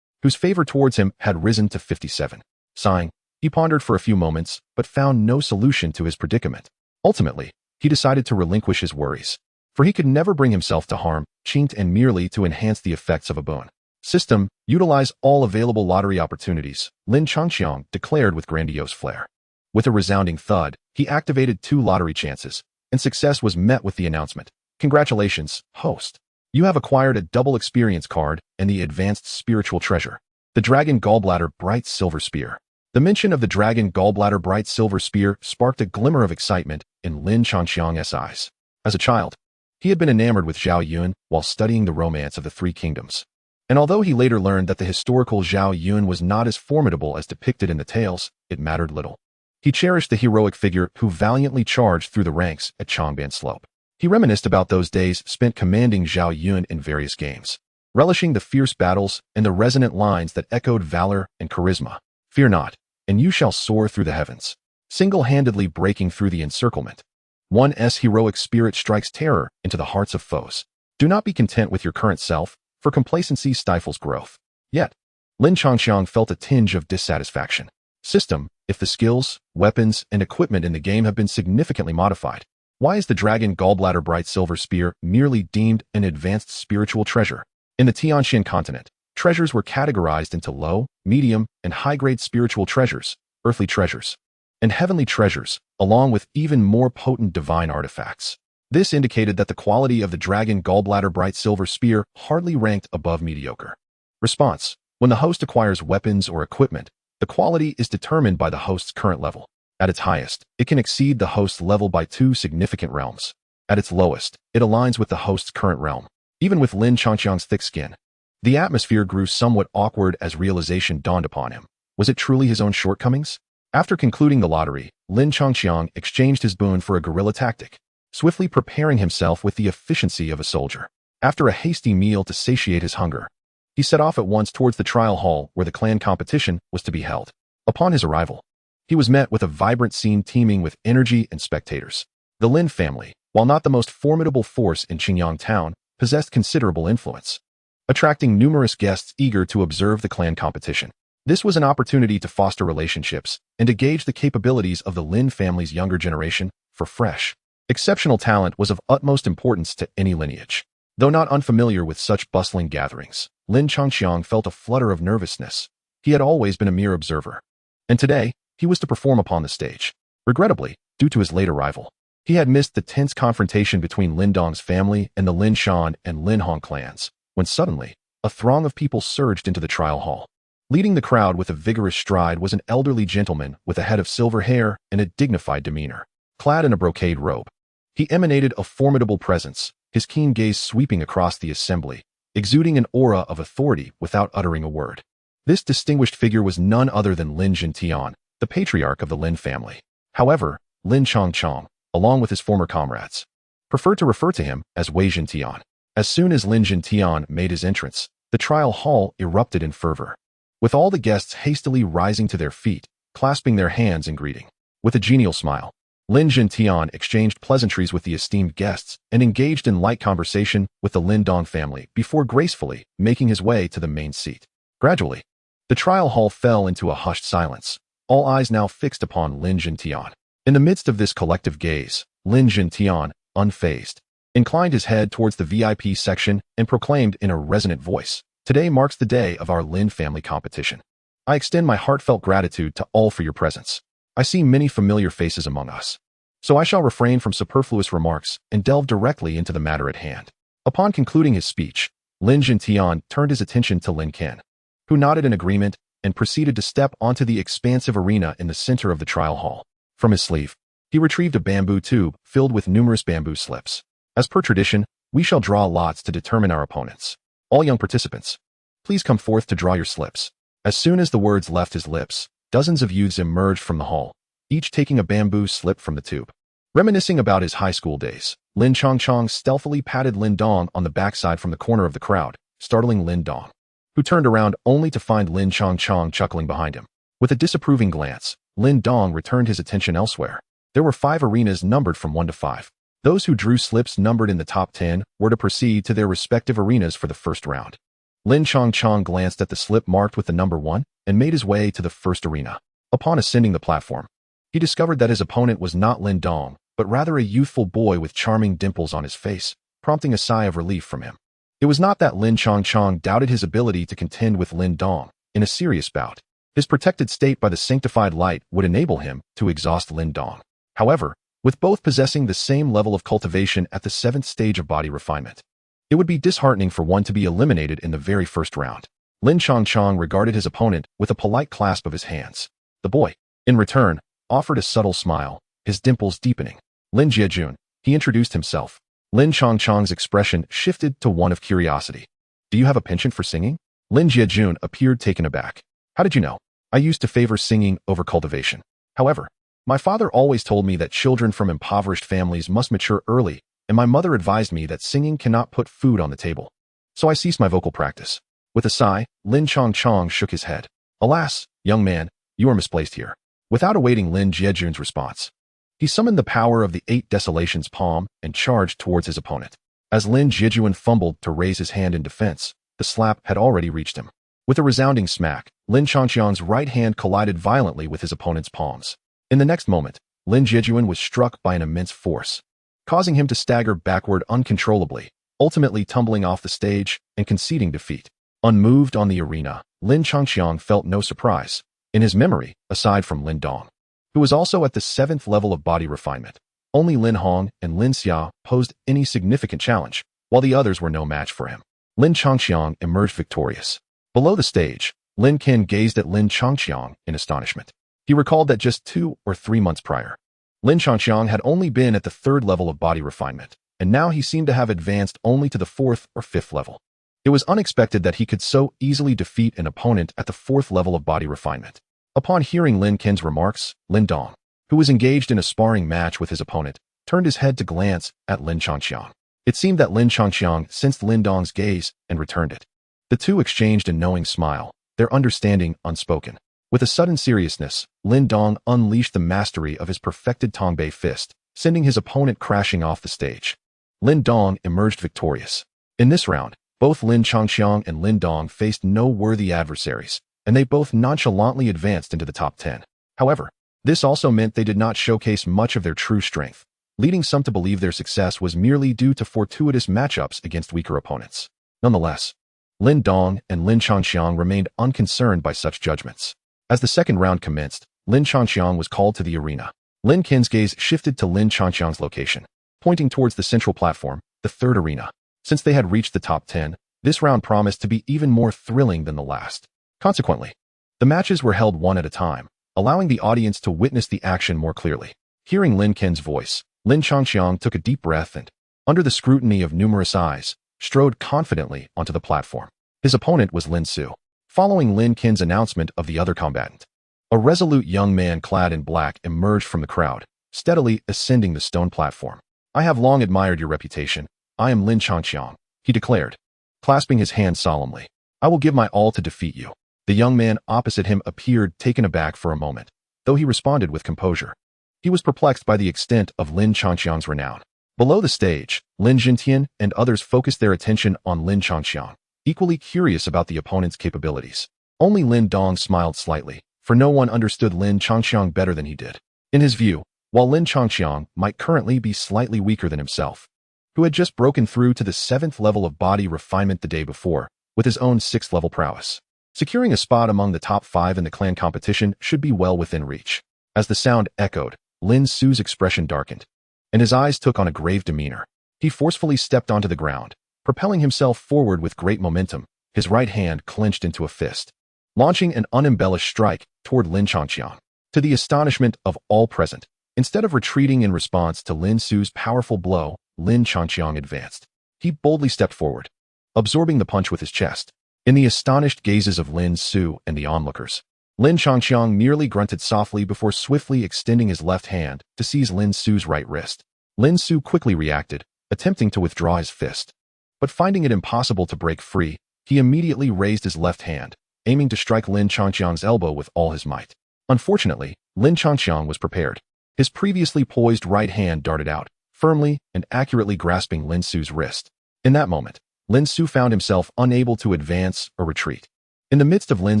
whose favor towards him had risen to 57. Sighing, he pondered for a few moments, but found no solution to his predicament. Ultimately, he decided to relinquish his worries, for he could never bring himself to harm Qing Tan merely to enhance the effects of a boon. System, utilize all available lottery opportunities, Lin Changqiang declared with grandiose flair. With a resounding thud, he activated 2 lottery chances, and success was met with the announcement. Congratulations, host. You have acquired a double experience card and the advanced spiritual treasure, the Dragon Gallbladder Bright Silver Spear. The mention of the Dragon Gallbladder Bright Silver Spear sparked a glimmer of excitement in Lin Changqiang's eyes. As a child, he had been enamored with Zhao Yun while studying the romance of the 3 kingdoms. And although he later learned that the historical Zhao Yun was not as formidable as depicted in the tales, it mattered little. He cherished the heroic figure who valiantly charged through the ranks at Changban Slope. He reminisced about those days spent commanding Zhao Yun in various games, relishing the fierce battles and the resonant lines that echoed valor and charisma. Fear not, and you shall soar through the heavens, single-handedly breaking through the encirclement. One's heroic spirit strikes terror into the hearts of foes. Do not be content with your current self, for complacency stifles growth. Yet, Lin Changqiang felt a tinge of dissatisfaction. System, if the skills, weapons, and equipment in the game have been significantly modified, why is the Dragon Gallbladder Bright Silver Spear merely deemed an advanced spiritual treasure? In the Tianxian continent, treasures were categorized into low, medium, and high-grade spiritual treasures, earthly treasures, and heavenly treasures, along with even more potent divine artifacts. This indicated that the quality of the Dragon Gallbladder Bright Silver Spear hardly ranked above mediocre. Response: when the host acquires weapons or equipment, the quality is determined by the host's current level. At its highest, it can exceed the host's level by 2 significant realms. At its lowest, it aligns with the host's current realm. Even with Lin Changqiang's thick skin, the atmosphere grew somewhat awkward as realization dawned upon him. Was it truly his own shortcomings? After concluding the lottery, Lin Changqiang exchanged his boon for a guerrilla tactic, swiftly preparing himself with the efficiency of a soldier. After a hasty meal to satiate his hunger, he set off at once towards the trial hall where the clan competition was to be held. Upon his arrival, he was met with a vibrant scene teeming with energy and spectators. The Lin family, while not the most formidable force in Qingyang town, possessed considerable influence, attracting numerous guests eager to observe the clan competition. This was an opportunity to foster relationships and to gauge the capabilities of the Lin family's younger generation for fresh, exceptional talent was of utmost importance to any lineage. Though not unfamiliar with such bustling gatherings, Lin Changqiang felt a flutter of nervousness. He had always been a mere observer, and today, he was to perform upon the stage. Regrettably, due to his late arrival, he had missed the tense confrontation between Lin Dong's family and the Lin Shan and Lin Hong clans, when suddenly, a throng of people surged into the trial hall. Leading the crowd with a vigorous stride was an elderly gentleman with a head of silver hair and a dignified demeanor. Clad in a brocade robe, he emanated a formidable presence, his keen gaze sweeping across the assembly, exuding an aura of authority without uttering a word. This distinguished figure was none other than Lin Jintian, the patriarch of the Lin family. However, Lin Changqiang, along with his former comrades, preferred to refer to him as Wei Jintian. As soon as Lin Jintian made his entrance, the trial hall erupted in fervor, with all the guests hastily rising to their feet, clasping their hands in greeting. With a genial smile, Lin Jintian exchanged pleasantries with the esteemed guests and engaged in light conversation with the Lin Dong family before gracefully making his way to the main seat. Gradually, the trial hall fell into a hushed silence, all eyes now fixed upon Lin Jintian. In the midst of this collective gaze, Lin Jintian, unfazed, inclined his head towards the VIP section and proclaimed in a resonant voice, "Today marks the day of our Lin family competition. I extend my heartfelt gratitude to all for your presence. I see many familiar faces among us, so I shall refrain from superfluous remarks and delve directly into the matter at hand." Upon concluding his speech, Lin Jintian turned his attention to Lin Ken, who nodded in agreement and proceeded to step onto the expansive arena in the center of the trial hall. From his sleeve, he retrieved a bamboo tube filled with numerous bamboo slips. As per tradition, we shall draw lots to determine our opponents. All young participants, please come forth to draw your slips. As soon as the words left his lips, dozens of youths emerged from the hall, each taking a bamboo slip from the tube. Reminiscing about his high school days, Lin Chongchong stealthily patted Lin Dong on the backside from the corner of the crowd, startling Lin Dong, who turned around only to find Lin Chongchong chuckling behind him. With a disapproving glance, Lin Dong returned his attention elsewhere. There were 5 arenas numbered from 1 to 5. Those who drew slips numbered in the top 10 were to proceed to their respective arenas for the first round. Lin Chongchong glanced at the slip marked with the number 1 and made his way to the first arena. Upon ascending the platform, he discovered that his opponent was not Lin Dong, but rather a youthful boy with charming dimples on his face, prompting a sigh of relief from him. It was not that Lin Chongchong doubted his ability to contend with Lin Dong in a serious bout. His protected state by the sanctified light would enable him to exhaust Lin Dong. However, with both possessing the same level of cultivation at the 7th stage of body refinement, it would be disheartening for one to be eliminated in the very first round. Lin Chongchong regarded his opponent with a polite clasp of his hands. The boy, in return, offered a subtle smile, his dimples deepening. Lin Jiejun, he introduced himself. Lin Chongchong's expression shifted to one of curiosity. Do you have a penchant for singing? Lin Jiejun appeared taken aback. How did you know? I used to favor singing over cultivation. However, my father always told me that children from impoverished families must mature early, and my mother advised me that singing cannot put food on the table. So I ceased my vocal practice. With a sigh, Lin Chongchong shook his head. Alas, young man, you are misplaced here. Without awaiting Lin Jiejun's response, he summoned the power of the 8 Desolations palm and charged towards his opponent. As Lin Jiejun fumbled to raise his hand in defense, the slap had already reached him. With a resounding smack, Lin Chongchong's right hand collided violently with his opponent's palms. In the next moment, Lin Jiejun was struck by an immense force, causing him to stagger backward uncontrollably, ultimately tumbling off the stage and conceding defeat. Unmoved on the arena, Lin Chongchong felt no surprise. In his memory, aside from Lin Dong, who was also at the 7th level of body refinement, only Lin Hong and Lin Xia posed any significant challenge, while the others were no match for him. Lin Chongchong emerged victorious. Below the stage, Lin Qin gazed at Lin Chongchong in astonishment. He recalled that just 2 or 3 months prior, Lin Chongchong had only been at the 3rd level of body refinement, and now he seemed to have advanced only to the 4th or 5th level. It was unexpected that he could so easily defeat an opponent at the 4th level of body refinement. Upon hearing Lin Qin's remarks, Lin Dong, who was engaged in a sparring match with his opponent, turned his head to glance at Lin Chongchong. It seemed that Lin Chongchong sensed Lin Dong's gaze and returned it. The two exchanged a knowing smile, their understanding unspoken. With a sudden seriousness, Lin Dong unleashed the mastery of his perfected Tongbei fist, sending his opponent crashing off the stage. Lin Dong emerged victorious. In this round, both Lin Chongchong and Lin Dong faced no worthy adversaries, and they both nonchalantly advanced into the top 10. However, this also meant they did not showcase much of their true strength, leading some to believe their success was merely due to fortuitous matchups against weaker opponents. Nonetheless, Lin Dong and Lin Chongchong remained unconcerned by such judgments. As the second round commenced, Lin Chongchong was called to the arena. Lin Qin's gaze shifted to Lin Chongchong's location, pointing towards the central platform, the 3rd arena. Since they had reached the top 10, this round promised to be even more thrilling than the last. Consequently, the matches were held one at a time, allowing the audience to witness the action more clearly. Hearing Lin Qin's voice, Lin Chongchong took a deep breath and, under the scrutiny of numerous eyes, strode confidently onto the platform. His opponent was Lin Su. Following Lin Qin's announcement of the other combatant, a resolute young man clad in black emerged from the crowd, steadily ascending the stone platform. I have long admired your reputation. I am Lin Chongchong, he declared, clasping his hand solemnly. I will give my all to defeat you. The young man opposite him appeared taken aback for a moment, though he responded with composure. He was perplexed by the extent of Lin Chongchong's renown. Below the stage, Lin Jintian and others focused their attention on Lin Chongchong, equally curious about the opponent's capabilities. Only Lin Dong smiled slightly, for no one understood Lin Chongchong better than he did. In his view, while Lin Chongchong might currently be slightly weaker than himself, who had just broken through to the 7th level of body refinement the day before, with his own 6th level prowess, securing a spot among the top 5 in the clan competition should be well within reach. As the sound echoed, Lin Su's expression darkened, and his eyes took on a grave demeanor. He forcefully stepped onto the ground, propelling himself forward with great momentum, his right hand clenched into a fist, launching an unembellished strike toward Lin Chongchong. To the astonishment of all present, instead of retreating in response to Lin Su's powerful blow, Lin Chongchong advanced. He boldly stepped forward, absorbing the punch with his chest. In the astonished gazes of Lin Su and the onlookers, Lin Changqiang merely grunted softly before swiftly extending his left hand to seize Lin Su's right wrist. Lin Su quickly reacted, attempting to withdraw his fist. But finding it impossible to break free, he immediately raised his left hand, aiming to strike Lin Changqiang's elbow with all his might. Unfortunately, Lin Changqiang was prepared. His previously poised right hand darted out, firmly and accurately grasping Lin Su's wrist. In that moment, Lin Su found himself unable to advance or retreat. In the midst of Lin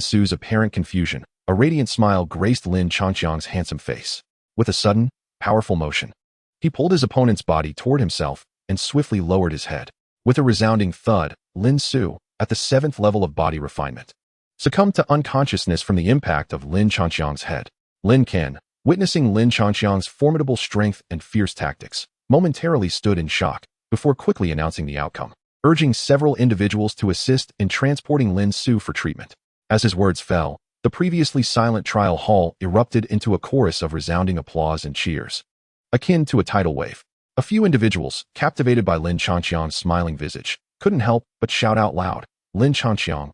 Su's apparent confusion, a radiant smile graced Lin Changqiang's handsome face. With a sudden, powerful motion, he pulled his opponent's body toward himself and swiftly lowered his head. With a resounding thud, Lin Su, at the 7th level of body refinement, succumbed to unconsciousness from the impact of Lin Changqiang's head. Lin Ken, witnessing Lin Changqiang's formidable strength and fierce tactics, momentarily stood in shock before quickly announcing the outcome, urging several individuals to assist in transporting Lin Su for treatment. As his words fell, the previously silent trial hall erupted into a chorus of resounding applause and cheers, akin to a tidal wave. A few individuals, captivated by Lin Changqiang's smiling visage, couldn't help but shout out loud, Lin Changqiang,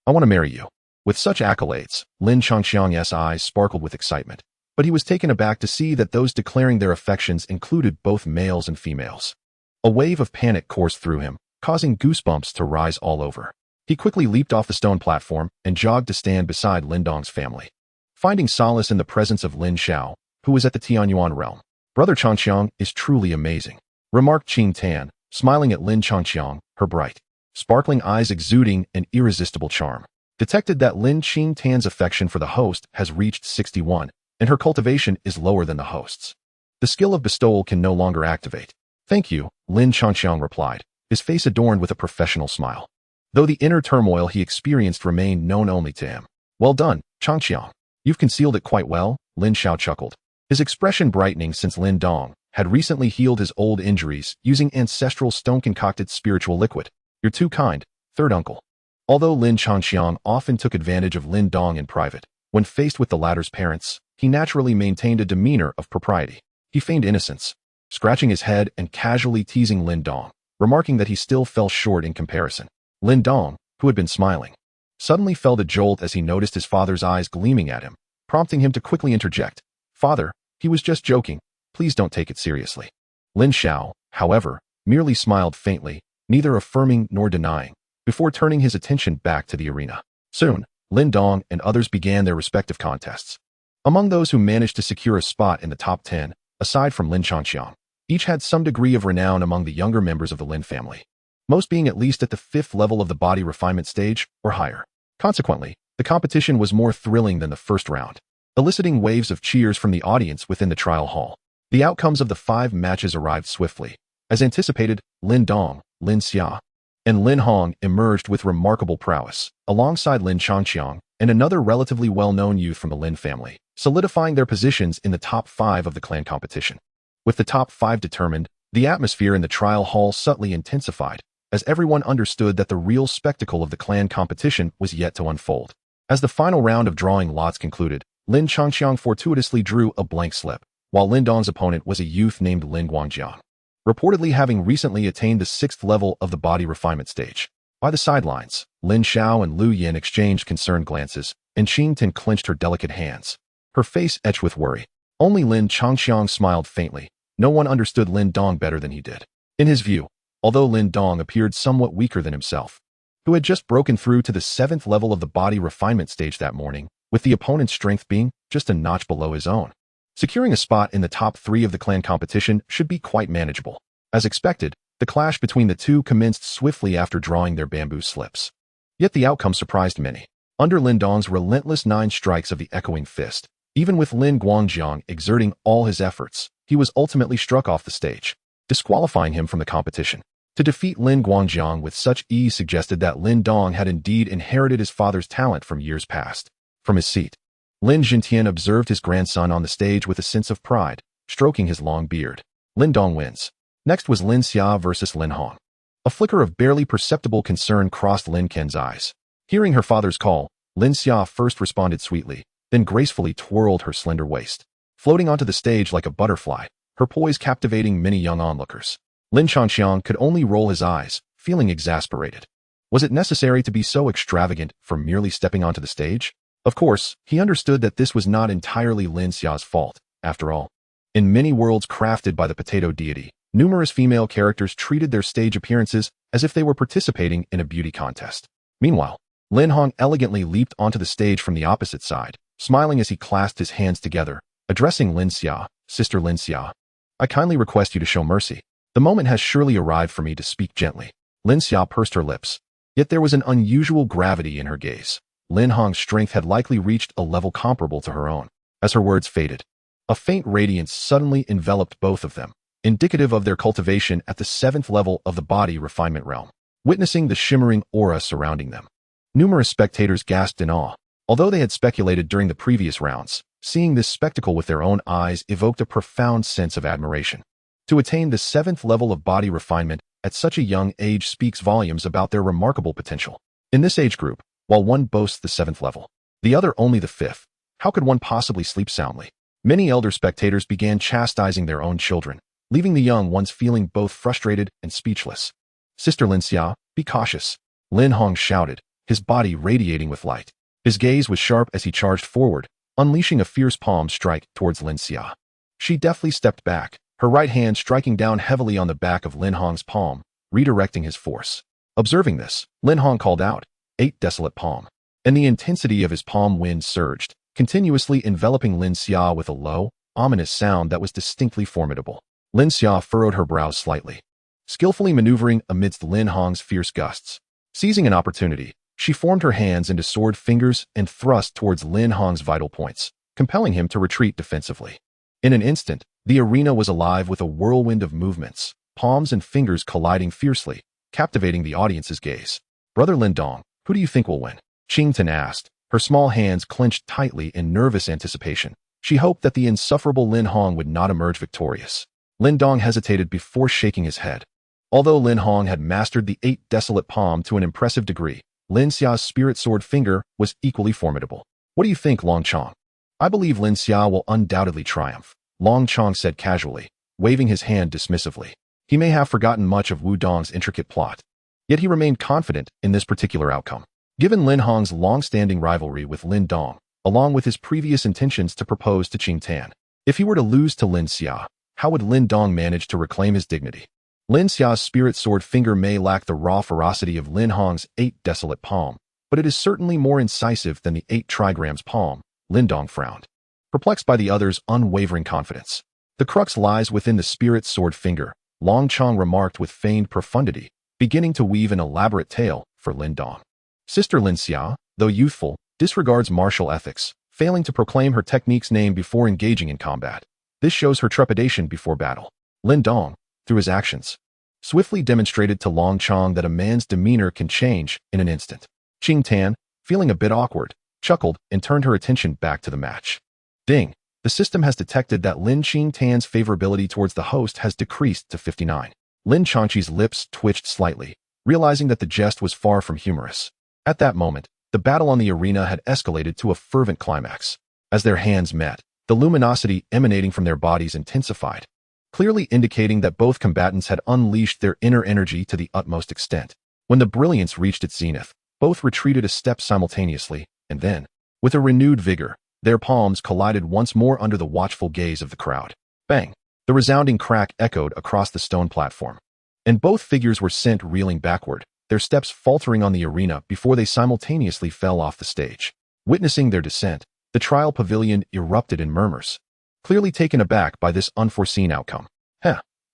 I want to marry you." With such accolades, Lin Changqiang's eyes sparkled with excitement, but he was taken aback to see that those declaring their affections included both males and females. A wave of panic coursed through him, causing goosebumps to rise all over. He quickly leaped off the stone platform and jogged to stand beside Lin Dong's family. Finding solace in the presence of Lin Xiao, who was at the Tianyuan realm, "Brother Changqiang is truly amazing," remarked Qing Tan, smiling at Lin Changqiang, her bright, sparkling eyes exuding an irresistible charm. Detected that Lin Qing Tan's affection for the host has reached 61, and her cultivation is lower than the host's. The skill of bestowal can no longer activate. "Thank you," Lin Changqiang replied, his face adorned with a professional smile, though the inner turmoil he experienced remained known only to him. "Well done, Changqiang. You've concealed it quite well," Lin Xiao chuckled, his expression brightening since Lin Dong had recently healed his old injuries using ancestral stone-concocted spiritual liquid. "You're too kind, third uncle." Although Lin Changqiang often took advantage of Lin Dong in private, when faced with the latter's parents, he naturally maintained a demeanor of propriety. He feigned innocence, scratching his head and casually teasing Lin Dong, remarking that he still fell short in comparison. Lin Dong, who had been smiling, suddenly felt a jolt as he noticed his father's eyes gleaming at him, prompting him to quickly interject, "Father, he was just joking. Please don't take it seriously." Lin Xiao, however, merely smiled faintly, neither affirming nor denying, before turning his attention back to the arena. Soon, Lin Dong and others began their respective contests. Among those who managed to secure a spot in the top 10, aside from Lin Changqiang, each had some degree of renown among the younger members of the Lin family, most being at least at the 5th level of the body refinement stage or higher. Consequently, the competition was more thrilling than the first round, eliciting waves of cheers from the audience within the trial hall. The outcomes of the 5 matches arrived swiftly. As anticipated, Lin Dong, Lin Xia, and Lin Hong emerged with remarkable prowess, alongside Lin Changqiang and another relatively well-known youth from the Lin family, solidifying their positions in the top 5 of the clan competition. With the top 5 determined, the atmosphere in the trial hall subtly intensified, as everyone understood that the real spectacle of the clan competition was yet to unfold. As the final round of drawing lots concluded, Lin Changqiang fortuitously drew a blank slip, while Lin Dong's opponent was a youth named Lin Guangjiang, reportedly having recently attained the 6th level of the body refinement stage. By the sidelines, Lin Xiao and Lu Yin exchanged concerned glances, and Qing Tin clenched her delicate hands, her face etched with worry. Only Lin Changqiang smiled faintly. No one understood Lin Dong better than he did. In his view, although Lin Dong appeared somewhat weaker than himself, who had just broken through to the 7th level of the body refinement stage that morning, with the opponent's strength being just a notch below his own, securing a spot in the top 3 of the clan competition should be quite manageable. As expected, the clash between the two commenced swiftly after drawing their bamboo slips. Yet the outcome surprised many. Under Lin Dong's relentless 9 strikes of the echoing fist, even with Lin Guangjiang exerting all his efforts, he was ultimately struck off the stage, disqualifying him from the competition. To defeat Lin Guangjiang with such ease suggested that Lin Dong had indeed inherited his father's talent from years past. From his seat, Lin Jintian observed his grandson on the stage with a sense of pride, stroking his long beard. Lin Dong wins. Next was Lin Xia versus Lin Hong. A flicker of barely perceptible concern crossed Lin Ken's eyes. Hearing her father's call, Lin Xia first responded sweetly, then gracefully twirled her slender waist, floating onto the stage like a butterfly, her poise captivating many young onlookers. Lin Changqiang could only roll his eyes, feeling exasperated. Was it necessary to be so extravagant for merely stepping onto the stage? Of course, he understood that this was not entirely Lin Xia's fault, after all. In many worlds crafted by the potato deity, numerous female characters treated their stage appearances as if they were participating in a beauty contest. Meanwhile, Lin Hong elegantly leaped onto the stage from the opposite side, smiling as he clasped his hands together, addressing Lin Xia, Sister Lin Xia. I kindly request you to show mercy. The moment has surely arrived for me to speak gently. Lin Xia pursed her lips. Yet there was an unusual gravity in her gaze. Lin Hong's strength had likely reached a level comparable to her own. As her words faded, a faint radiance suddenly enveloped both of them, indicative of their cultivation at the 7th level of the body refinement realm. Witnessing the shimmering aura surrounding them, numerous spectators gasped in awe. Although they had speculated during the previous rounds, seeing this spectacle with their own eyes evoked a profound sense of admiration. To attain the 7th level of body refinement at such a young age speaks volumes about their remarkable potential. In this age group, while one boasts the 7th level, the other only the 5th, how could one possibly sleep soundly? Many elder spectators began chastising their own children, leaving the young ones feeling both frustrated and speechless. Sister Lin Xia, be cautious, Lin Hong shouted, his body radiating with light. His gaze was sharp as he charged forward, unleashing a fierce palm strike towards Lin Xia. She deftly stepped back, her right hand striking down heavily on the back of Lin Hong's palm, redirecting his force. Observing this, Lin Hong called out, 8 desolate palm. And the intensity of his palm wind surged, continuously enveloping Lin Xia with a low, ominous sound that was distinctly formidable. Lin Xia furrowed her brows slightly, skillfully maneuvering amidst Lin Hong's fierce gusts. Seizing an opportunity, she formed her hands into sword fingers and thrust towards Lin Hong's vital points, compelling him to retreat defensively. In an instant, the arena was alive with a whirlwind of movements, palms and fingers colliding fiercely, captivating the audience's gaze. Brother Lin Dong, who do you think will win? Qing Tan asked, her small hands clenched tightly in nervous anticipation. She hoped that the insufferable Lin Hong would not emerge victorious. Lin Dong hesitated before shaking his head. Although Lin Hong had mastered the 8 desolate palm to an impressive degree, Lin Xia's spirit sword finger was equally formidable. What do you think, Long Chong? I believe Lin Xia will undoubtedly triumph, Long Chong said casually, waving his hand dismissively. He may have forgotten much of Wu Dong's intricate plot, yet he remained confident in this particular outcome. Given Lin Hong's long-standing rivalry with Lin Dong, along with his previous intentions to propose to Qing Tan, if he were to lose to Lin Xia, how would Lin Dong manage to reclaim his dignity? Lin Xia's spirit sword finger may lack the raw ferocity of Lin Hong's 8 desolate palm, but it is certainly more incisive than the 8 trigrams palm. Lin Dong frowned, perplexed by the other's unwavering confidence. The crux lies within the spirit sword finger, Long Chong remarked with feigned profundity, beginning to weave an elaborate tale for Lin Dong. Sister Lin Xia, though youthful, disregards martial ethics, failing to proclaim her technique's name before engaging in combat. This shows her trepidation before battle. Lin Dong, through his actions, swiftly demonstrated to Long Chong that a man's demeanor can change in an instant. Qing Tan, feeling a bit awkward, chuckled and turned her attention back to the match. Ding! The system has detected that Lin Qing Tan's favorability towards the host has decreased to 59. Lin Changqi's lips twitched slightly, realizing that the jest was far from humorous. At that moment, the battle on the arena had escalated to a fervent climax. As their hands met, the luminosity emanating from their bodies intensified, clearly indicating that both combatants had unleashed their inner energy to the utmost extent. When the brilliance reached its zenith, both retreated a step simultaneously, and then, with a renewed vigor, their palms collided once more under the watchful gaze of the crowd. Bang! The resounding crack echoed across the stone platform, and both figures were sent reeling backward, their steps faltering on the arena before they simultaneously fell off the stage. Witnessing their descent, the trial pavilion erupted in murmurs, clearly taken aback by this unforeseen outcome.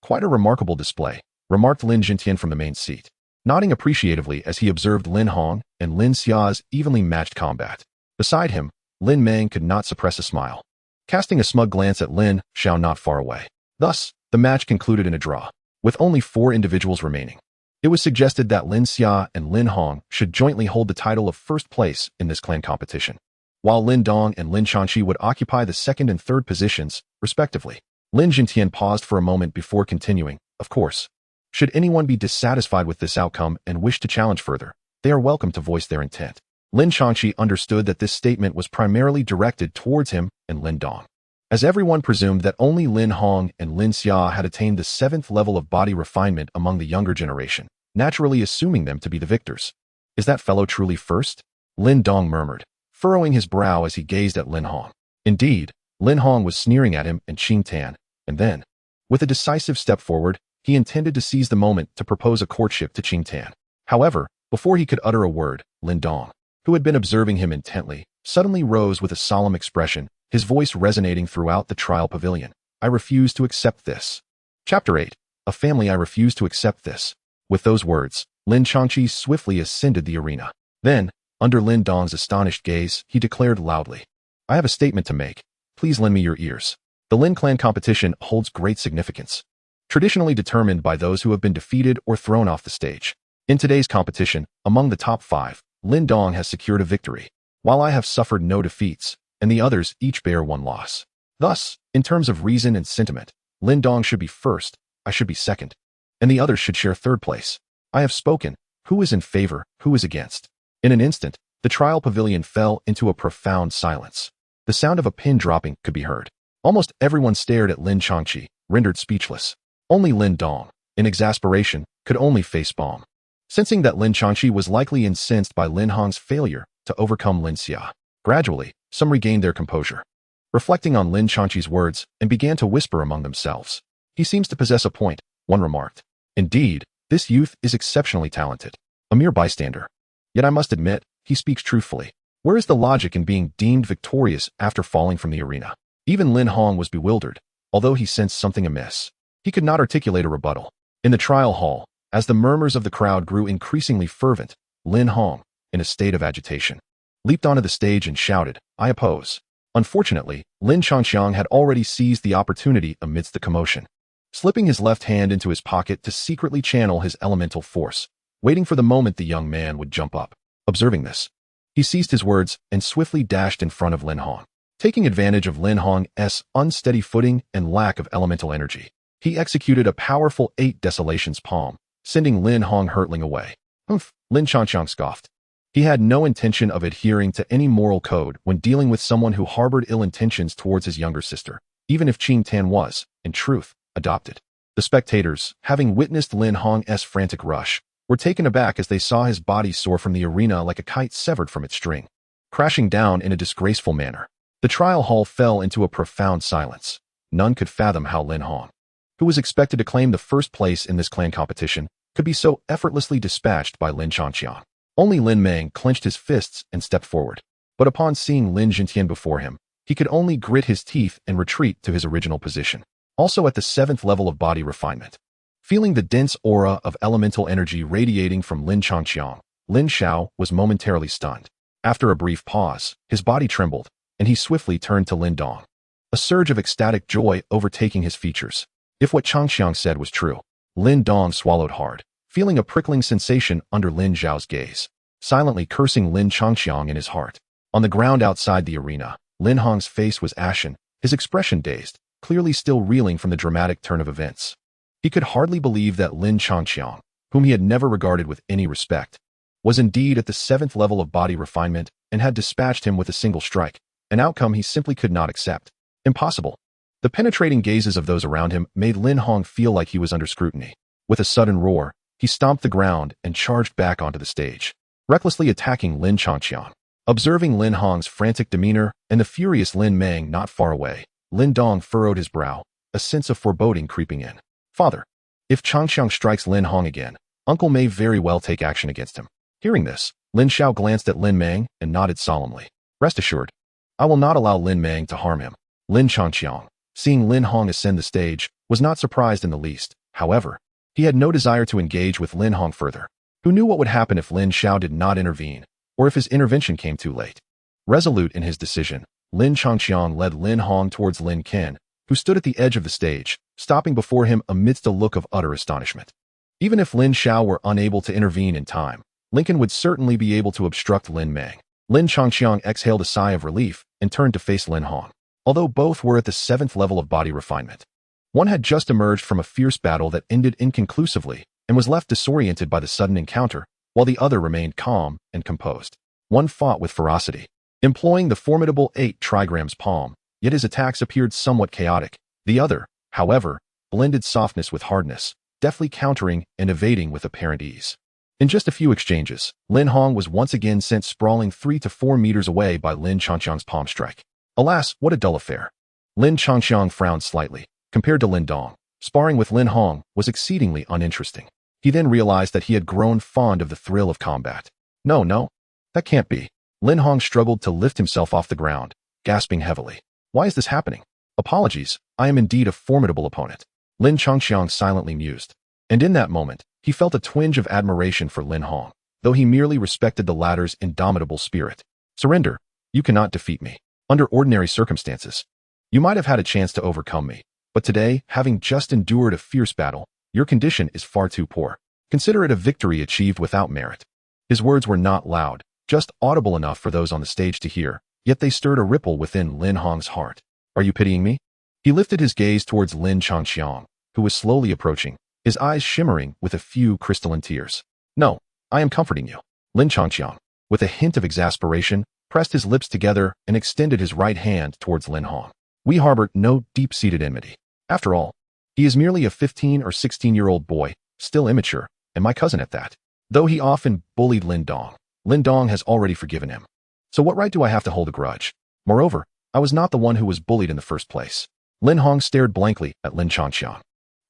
Quite a remarkable display, remarked Lin Jintian from the main seat, nodding appreciatively as he observed Lin Hong and Lin Xia's evenly matched combat. Beside him, Lin Mang could not suppress a smile, casting a smug glance at Lin Xiao not far away. Thus, the match concluded in a draw, with only 4 individuals remaining. It was suggested that Lin Xia and Lin Hong should jointly hold the title of first place in this clan competition, while Lin Dong and Lin Changqi would occupy the 2nd and 3rd positions, respectively. Lin Jintian paused for a moment before continuing, of course. Should anyone be dissatisfied with this outcome and wish to challenge further, they are welcome to voice their intent. Lin Changqi understood that this statement was primarily directed towards him and Lin Dong, as everyone presumed that only Lin Hong and Lin Xia had attained the 7th level of body refinement among the younger generation, naturally assuming them to be the victors. Is that fellow truly first? Lin Dong murmured, furrowing his brow as he gazed at Lin Hong. Indeed, Lin Hong was sneering at him and Qing Tan, and then, with a decisive step forward, he intended to seize the moment to propose a courtship to Qing Tan. However, before he could utter a word, Lin Dong, who had been observing him intently, suddenly rose with a solemn expression, his voice resonating throughout the trial pavilion. I refuse to accept this. Chapter 8. A family. I refuse to accept this. With those words, Lin Changqi swiftly ascended the arena. Then, under Lin Dong's astonished gaze, he declared loudly, I have a statement to make. Please lend me your ears. The Lin clan competition holds great significance, traditionally determined by those who have been defeated or thrown off the stage. In today's competition, among the top 5, Lin Dong has secured a victory, while I have suffered no defeats, and the others each bear one loss. Thus, in terms of reason and sentiment, Lin Dong should be first, I should be second, and the others should share third place. I have spoken. Who is in favor, who is against? In an instant, the trial pavilion fell into a profound silence. The sound of a pin dropping could be heard. Almost everyone stared at Lin Changqi, rendered speechless. Only Lin Dong, in exasperation, could only facepalm. Sensing that Lin Changqi was likely incensed by Lin Hong's failure to overcome Lin Xia, gradually, some regained their composure, reflecting on Lin Changqi's words, and began to whisper among themselves. He seems to possess a point, one remarked. Indeed, this youth is exceptionally talented. A mere bystander. Yet I must admit, he speaks truthfully. Where is the logic in being deemed victorious after falling from the arena? Even Lin Hong was bewildered, although he sensed something amiss. He could not articulate a rebuttal. In the trial hall, as the murmurs of the crowd grew increasingly fervent, Lin Hong, in a state of agitation, leaped onto the stage and shouted, I oppose. Unfortunately, Lin Changxiang had already seized the opportunity amidst the commotion, slipping his left hand into his pocket to secretly channel his elemental force, waiting for the moment the young man would jump up. Observing this, he ceased his words and swiftly dashed in front of Lin Hong. Taking advantage of Lin Hong's unsteady footing and lack of elemental energy, he executed a powerful 8 Desolations palm, sending Lin Hong hurtling away. Humph, Lin Changxiang scoffed. He had no intention of adhering to any moral code when dealing with someone who harbored ill intentions towards his younger sister, even if Qing Tan was, in truth, adopted. The spectators, having witnessed Lin Hong's frantic rush, were taken aback as they saw his body soar from the arena like a kite severed from its string, crashing down in a disgraceful manner. The trial hall fell into a profound silence. None could fathom how Lin Hong, who was expected to claim the first place in this clan competition, could be so effortlessly dispatched by Lin Changxiang. Only Lin Mang clenched his fists and stepped forward. But upon seeing Lin Jintian before him, he could only grit his teeth and retreat to his original position. Also at the 7th level of body refinement, feeling the dense aura of elemental energy radiating from Lin Changxiang, Lin Xiao was momentarily stunned. After a brief pause, his body trembled, and he swiftly turned to Lin Dong, a surge of ecstatic joy overtaking his features. If what Changxiang said was true, Lin Dong swallowed hard, feeling a prickling sensation under Lin Zhao's gaze, silently cursing Lin Changxiang in his heart. On the ground outside the arena, Lin Hong's face was ashen, his expression dazed, clearly still reeling from the dramatic turn of events. He could hardly believe that Lin Changxiang, whom he had never regarded with any respect, was indeed at the 7th level of body refinement and had dispatched him with a single strike, an outcome he simply could not accept. Impossible. The penetrating gazes of those around him made Lin Hong feel like he was under scrutiny. With a sudden roar, he stomped the ground and charged back onto the stage, recklessly attacking Lin Changxiang. Observing Lin Hong's frantic demeanor and the furious Lin Mang not far away, Lin Dong furrowed his brow, a sense of foreboding creeping in. Father, if Changxiang strikes Lin Hong again, Uncle may very well take action against him. Hearing this, Lin Xiao glanced at Lin Mang and nodded solemnly. Rest assured, I will not allow Lin Mang to harm him. Lin Changxiang, seeing Lin Hong ascend the stage, was not surprised in the least. However, he had no desire to engage with Lin Hong further. Who knew what would happen if Lin Xiao did not intervene, or if his intervention came too late? Resolute in his decision, Lin Changxiang led Lin Hong towards Lin Ken, who stood at the edge of the stage, stopping before him amidst a look of utter astonishment. Even if Lin Xiao were unable to intervene in time, Lincoln would certainly be able to obstruct Lin Mang. Lin Changxiang exhaled a sigh of relief and turned to face Lin Hong. Although both were at the 7th level of body refinement, one had just emerged from a fierce battle that ended inconclusively and was left disoriented by the sudden encounter, while the other remained calm and composed. One fought with ferocity, employing the formidable 8 trigrams palm, yet his attacks appeared somewhat chaotic. The other, however, blended softness with hardness, deftly countering and evading with apparent ease. In just a few exchanges, Lin Hong was once again sent sprawling 3 to 4 meters away by Lin Changxiang's palm strike. Alas, what a dull affair. Lin Changxiang frowned slightly. Compared to Lin Dong, sparring with Lin Hong was exceedingly uninteresting. He then realized that he had grown fond of the thrill of combat. No, that can't be. Lin Hong struggled to lift himself off the ground, gasping heavily. Why is this happening? Apologies, I am indeed a formidable opponent. Lin Changxiang silently mused. And in that moment, he felt a twinge of admiration for Lin Hong, though he merely respected the latter's indomitable spirit. Surrender. You cannot defeat me. Under ordinary circumstances, you might have had a chance to overcome me, but today, having just endured a fierce battle, your condition is far too poor. Consider it a victory achieved without merit. His words were not loud, just audible enough for those on the stage to hear, yet they stirred a ripple within Lin Hong's heart. Are you pitying me? He lifted his gaze towards Lin Changxiang, who was slowly approaching, his eyes shimmering with a few crystalline tears. No, I am comforting you. Lin Changxiang, with a hint of exasperation, pressed his lips together and extended his right hand towards Lin Hong. We harbor no deep-seated enmity. After all, he is merely a 15 or 16-year-old boy, still immature, and my cousin at that. Though he often bullied Lin Dong has already forgiven him. So what right do I have to hold a grudge? Moreover, I was not the one who was bullied in the first place. Lin Hong stared blankly at Lin Changxiang.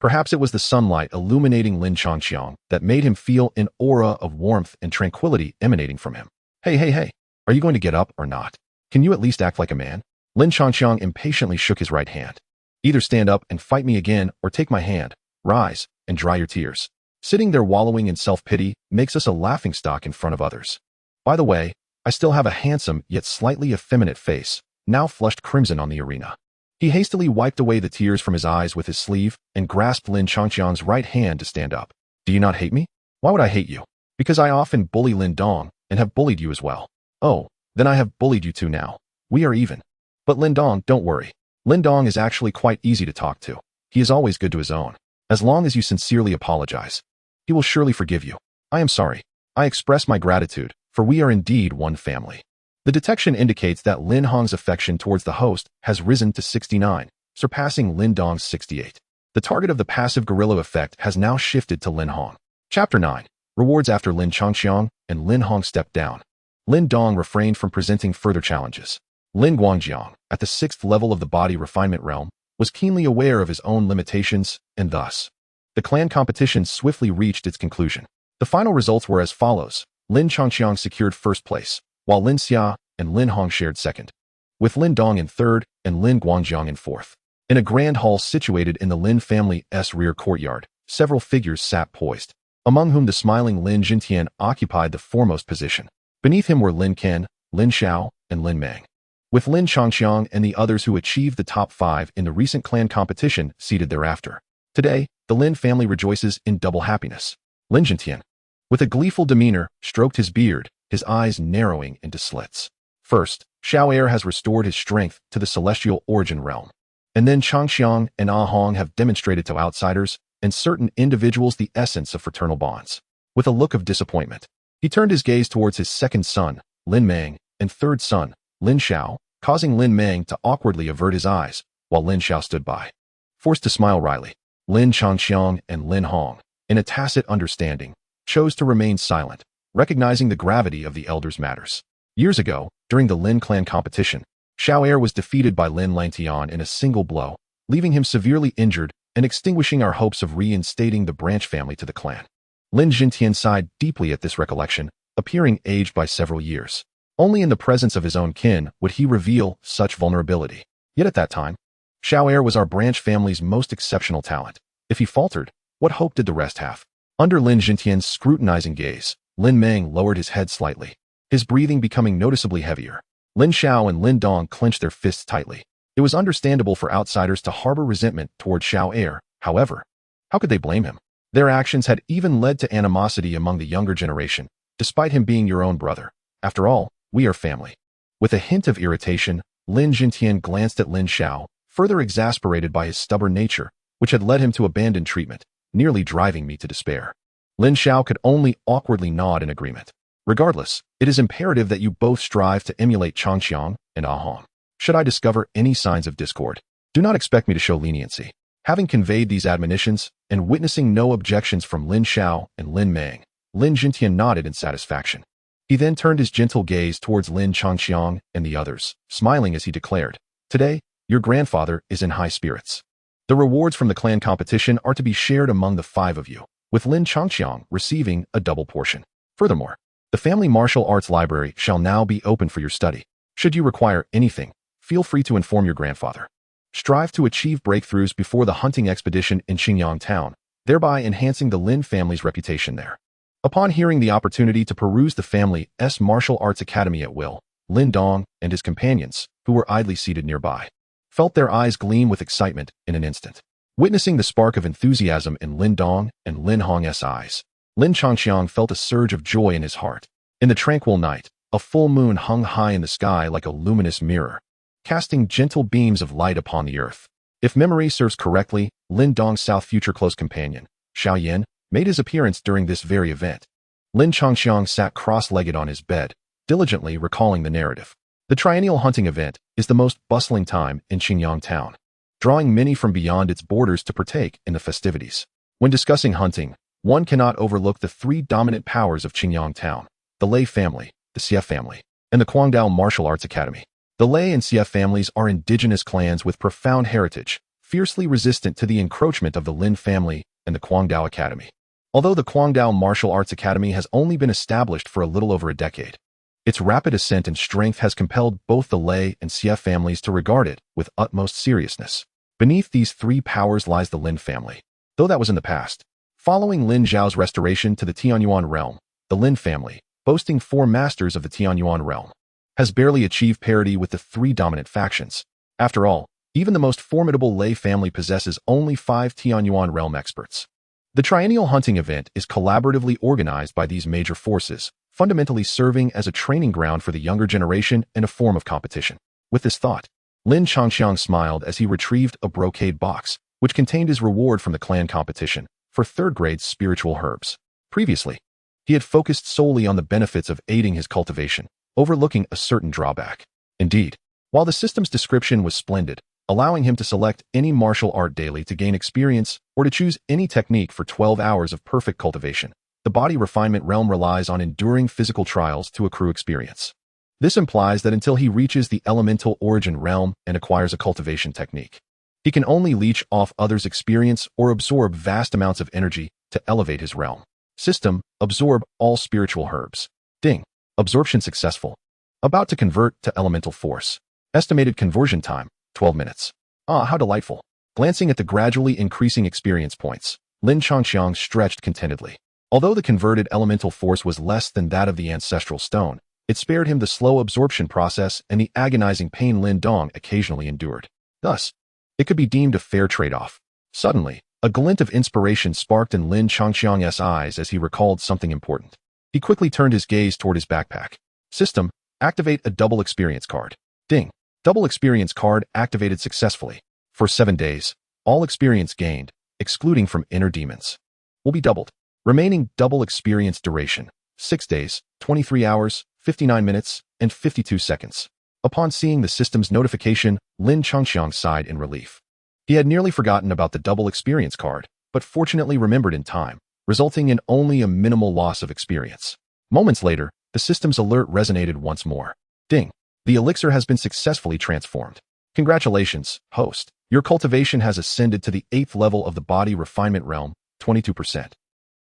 Perhaps it was the sunlight illuminating Lin Changxiang that made him feel an aura of warmth and tranquility emanating from him. Hey, are you going to get up or not? Can you at least act like a man? Lin Changxiang impatiently shook his right hand. Either stand up and fight me again or take my hand, rise, and dry your tears. Sitting there wallowing in self-pity makes us a laughingstock in front of others. By the way, I still have a handsome yet slightly effeminate face, now flushed crimson on the arena. He hastily wiped away the tears from his eyes with his sleeve and grasped Lin Changxiang's right hand to stand up. Do you not hate me? Why would I hate you? Because I often bully Lin Dong and have bullied you as well. Oh, then I have bullied you too now. We are even. But Lin Dong, don't worry. Lin Dong is actually quite easy to talk to. He is always good to his own. As long as you sincerely apologize, he will surely forgive you. I am sorry. I express my gratitude, for we are indeed one family. The detection indicates that Lin Hong's affection towards the host has risen to 69, surpassing Lin Dong's 68. The target of the passive gorilla effect has now shifted to Lin Hong. Chapter 9. Rewards after Lin Changxiang and Lin Hong stepped down. Lin Dong refrained from presenting further challenges. Lin Guangjiang, at the 6th level of the body refinement realm, was keenly aware of his own limitations, and thus, the clan competition swiftly reached its conclusion. The final results were as follows. Lin Changxiang secured first place, while Lin Xia and Lin Hong shared second, with Lin Dong in third and Lin Guangjiang in fourth. In a grand hall situated in the Lin family's rear courtyard, several figures sat poised, among whom the smiling Lin Jintian occupied the foremost position. Beneath him were Lin Ken, Lin Xiao, and Lin Meng, with Lin Changxiang and the others who achieved the top 5 in the recent clan competition seated thereafter. Today, the Lin family rejoices in double happiness. Lin Jintian, with a gleeful demeanor, stroked his beard, his eyes narrowing into slits. First, Xiao Er has restored his strength to the celestial origin realm. And then Changxiang and Ah Hong have demonstrated to outsiders and certain individuals the essence of fraternal bonds. With a look of disappointment, he turned his gaze towards his second son, Lin Meng, and third son, Lin Xiao, causing Lin Meng to awkwardly avert his eyes, while Lin Xiao stood by, forced to smile wryly. Lin Changxiang and Lin Hong, in a tacit understanding, chose to remain silent, recognizing the gravity of the elders' matters. Years ago, during the Lin clan competition, Xiao Er was defeated by Lin Langtian in a single blow, leaving him severely injured and extinguishing our hopes of reinstating the branch family to the clan. Lin Jintian sighed deeply at this recollection, appearing aged by several years. Only in the presence of his own kin would he reveal such vulnerability. Yet at that time, Xiao Er was our branch family's most exceptional talent. If he faltered, what hope did the rest have? Under Lin Jintian's scrutinizing gaze, Lin Meng lowered his head slightly, his breathing becoming noticeably heavier. Lin Xiao and Lin Dong clenched their fists tightly. It was understandable for outsiders to harbor resentment toward Xiao Er, however. How could they blame him? Their actions had even led to animosity among the younger generation, despite him being your own brother. After all, we are family. With a hint of irritation, Lin Jintian glanced at Lin Xiao, further exasperated by his stubborn nature, which had led him to abandon treatment, nearly driving me to despair. Lin Xiao could only awkwardly nod in agreement. Regardless, it is imperative that you both strive to emulate Changxiang and Ah Hong. Should I discover any signs of discord, do not expect me to show leniency. Having conveyed these admonitions, and witnessing no objections from Lin Xiao and Lin Meng, Lin Jintian nodded in satisfaction. He then turned his gentle gaze towards Lin Changxiang and the others, smiling as he declared, "Today, your grandfather is in high spirits. The rewards from the clan competition are to be shared among the 5 of you, with Lin Changxiang receiving a double portion. Furthermore, the family martial arts library shall now be open for your study. Should you require anything, feel free to inform your grandfather. Strive to achieve breakthroughs before the hunting expedition in Xingyang town, thereby enhancing the Lin family's reputation there." Upon hearing the opportunity to peruse the family's martial arts academy at will, Lin Dong and his companions, who were idly seated nearby, felt their eyes gleam with excitement in an instant. Witnessing the spark of enthusiasm in Lin Dong and Lin Hong's eyes, Lin Changxiang felt a surge of joy in his heart. In the tranquil night, a full moon hung high in the sky like a luminous mirror, casting gentle beams of light upon the earth. If memory serves correctly, Lin Dong's South future close companion, Xiao Yin, made his appearance during this very event. Lin Changxiang sat cross-legged on his bed, diligently recalling the narrative. The triennial hunting event is the most bustling time in Xingyang town, drawing many from beyond its borders to partake in the festivities. When discussing hunting, one cannot overlook the 3 dominant powers of Xingyang town: the Lei family, the Xie family, and the Guangdao Martial Arts Academy. The Lei and Xie families are indigenous clans with profound heritage, fiercely resistant to the encroachment of the Lin family and the Guangdao Academy. Although the Guangdao Martial Arts Academy has only been established for a little over a decade, its rapid ascent in strength has compelled both the Lei and Xie families to regard it with utmost seriousness. Beneath these 3 powers lies the Lin family. Though that was in the past. Following Lin Zhao's restoration to the Tianyuan realm, the Lin family, boasting 4 masters of the Tianyuan realm, has barely achieved parity with the 3 dominant factions. After all, even the most formidable Lei family possesses only 5 Tianyuan realm experts. The triennial hunting event is collaboratively organized by these major forces, fundamentally serving as a training ground for the younger generation and a form of competition. With this thought, Lin Changxiang smiled as he retrieved a brocade box, which contained his reward from the clan competition for 3rd grade spiritual herbs. Previously, he had focused solely on the benefits of aiding his cultivation, overlooking a certain drawback. Indeed, while the system's description was splendid, allowing him to select any martial art daily to gain experience or to choose any technique for 12 hours of perfect cultivation, the body refinement realm relies on enduring physical trials to accrue experience. This implies that until he reaches the elemental origin realm and acquires a cultivation technique, he can only leech off others' experience or absorb vast amounts of energy to elevate his realm. System: absorb all spiritual herbs. Ding. Absorption successful. About to convert to elemental force. Estimated conversion time: 12 minutes. Ah, how delightful. Glancing at the gradually increasing experience points, Lin Changxiang stretched contentedly. Although the converted elemental force was less than that of the ancestral stone, it spared him the slow absorption process and the agonizing pain Lin Dong occasionally endured. Thus, it could be deemed a fair trade-off. Suddenly, a glint of inspiration sparked in Lin Changxiang's eyes as he recalled something important. He quickly turned his gaze toward his backpack. System: activate a double experience card. Ding. Double experience card activated successfully. For 7 days, all experience gained, excluding from inner demons, will be doubled. Remaining double experience duration: 6 days, 23 hours, 59 minutes, and 52 seconds. Upon seeing the system's notification, Lin Changxiang sighed in relief. He had nearly forgotten about the double experience card, but fortunately remembered in time, resulting in only a minimal loss of experience. Moments later, the system's alert resonated once more. Ding. The elixir has been successfully transformed. Congratulations, host. Your cultivation has ascended to the 8th level of the body refinement realm, 22%.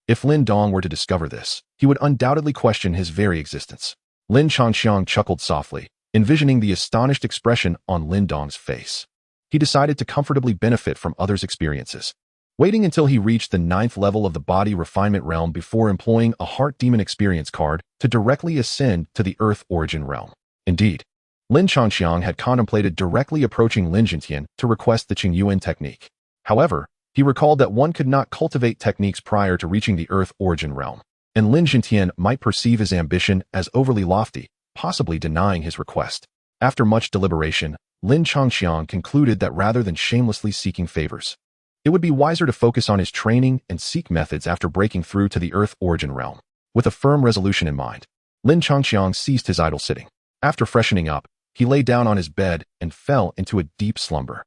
If Lin Dong were to discover this, he would undoubtedly question his very existence. Lin Changxiang chuckled softly, envisioning the astonished expression on Lin Dong's face. He decided to comfortably benefit from others' experiences, waiting until he reached the 9th level of the body refinement realm before employing a heart demon experience card to directly ascend to the earth origin realm. Indeed, Lin Changxiang had contemplated directly approaching Lin Jintian to request the Qingyuan technique. However, he recalled that one could not cultivate techniques prior to reaching the earth origin realm, and Lin Jintian might perceive his ambition as overly lofty, possibly denying his request. After much deliberation, Lin Changxiang concluded that rather than shamelessly seeking favors, it would be wiser to focus on his training and seek methods after breaking through to the earth origin realm. With a firm resolution in mind, Lin Changxiang ceased his idle sitting. After freshening up, he lay down on his bed and fell into a deep slumber.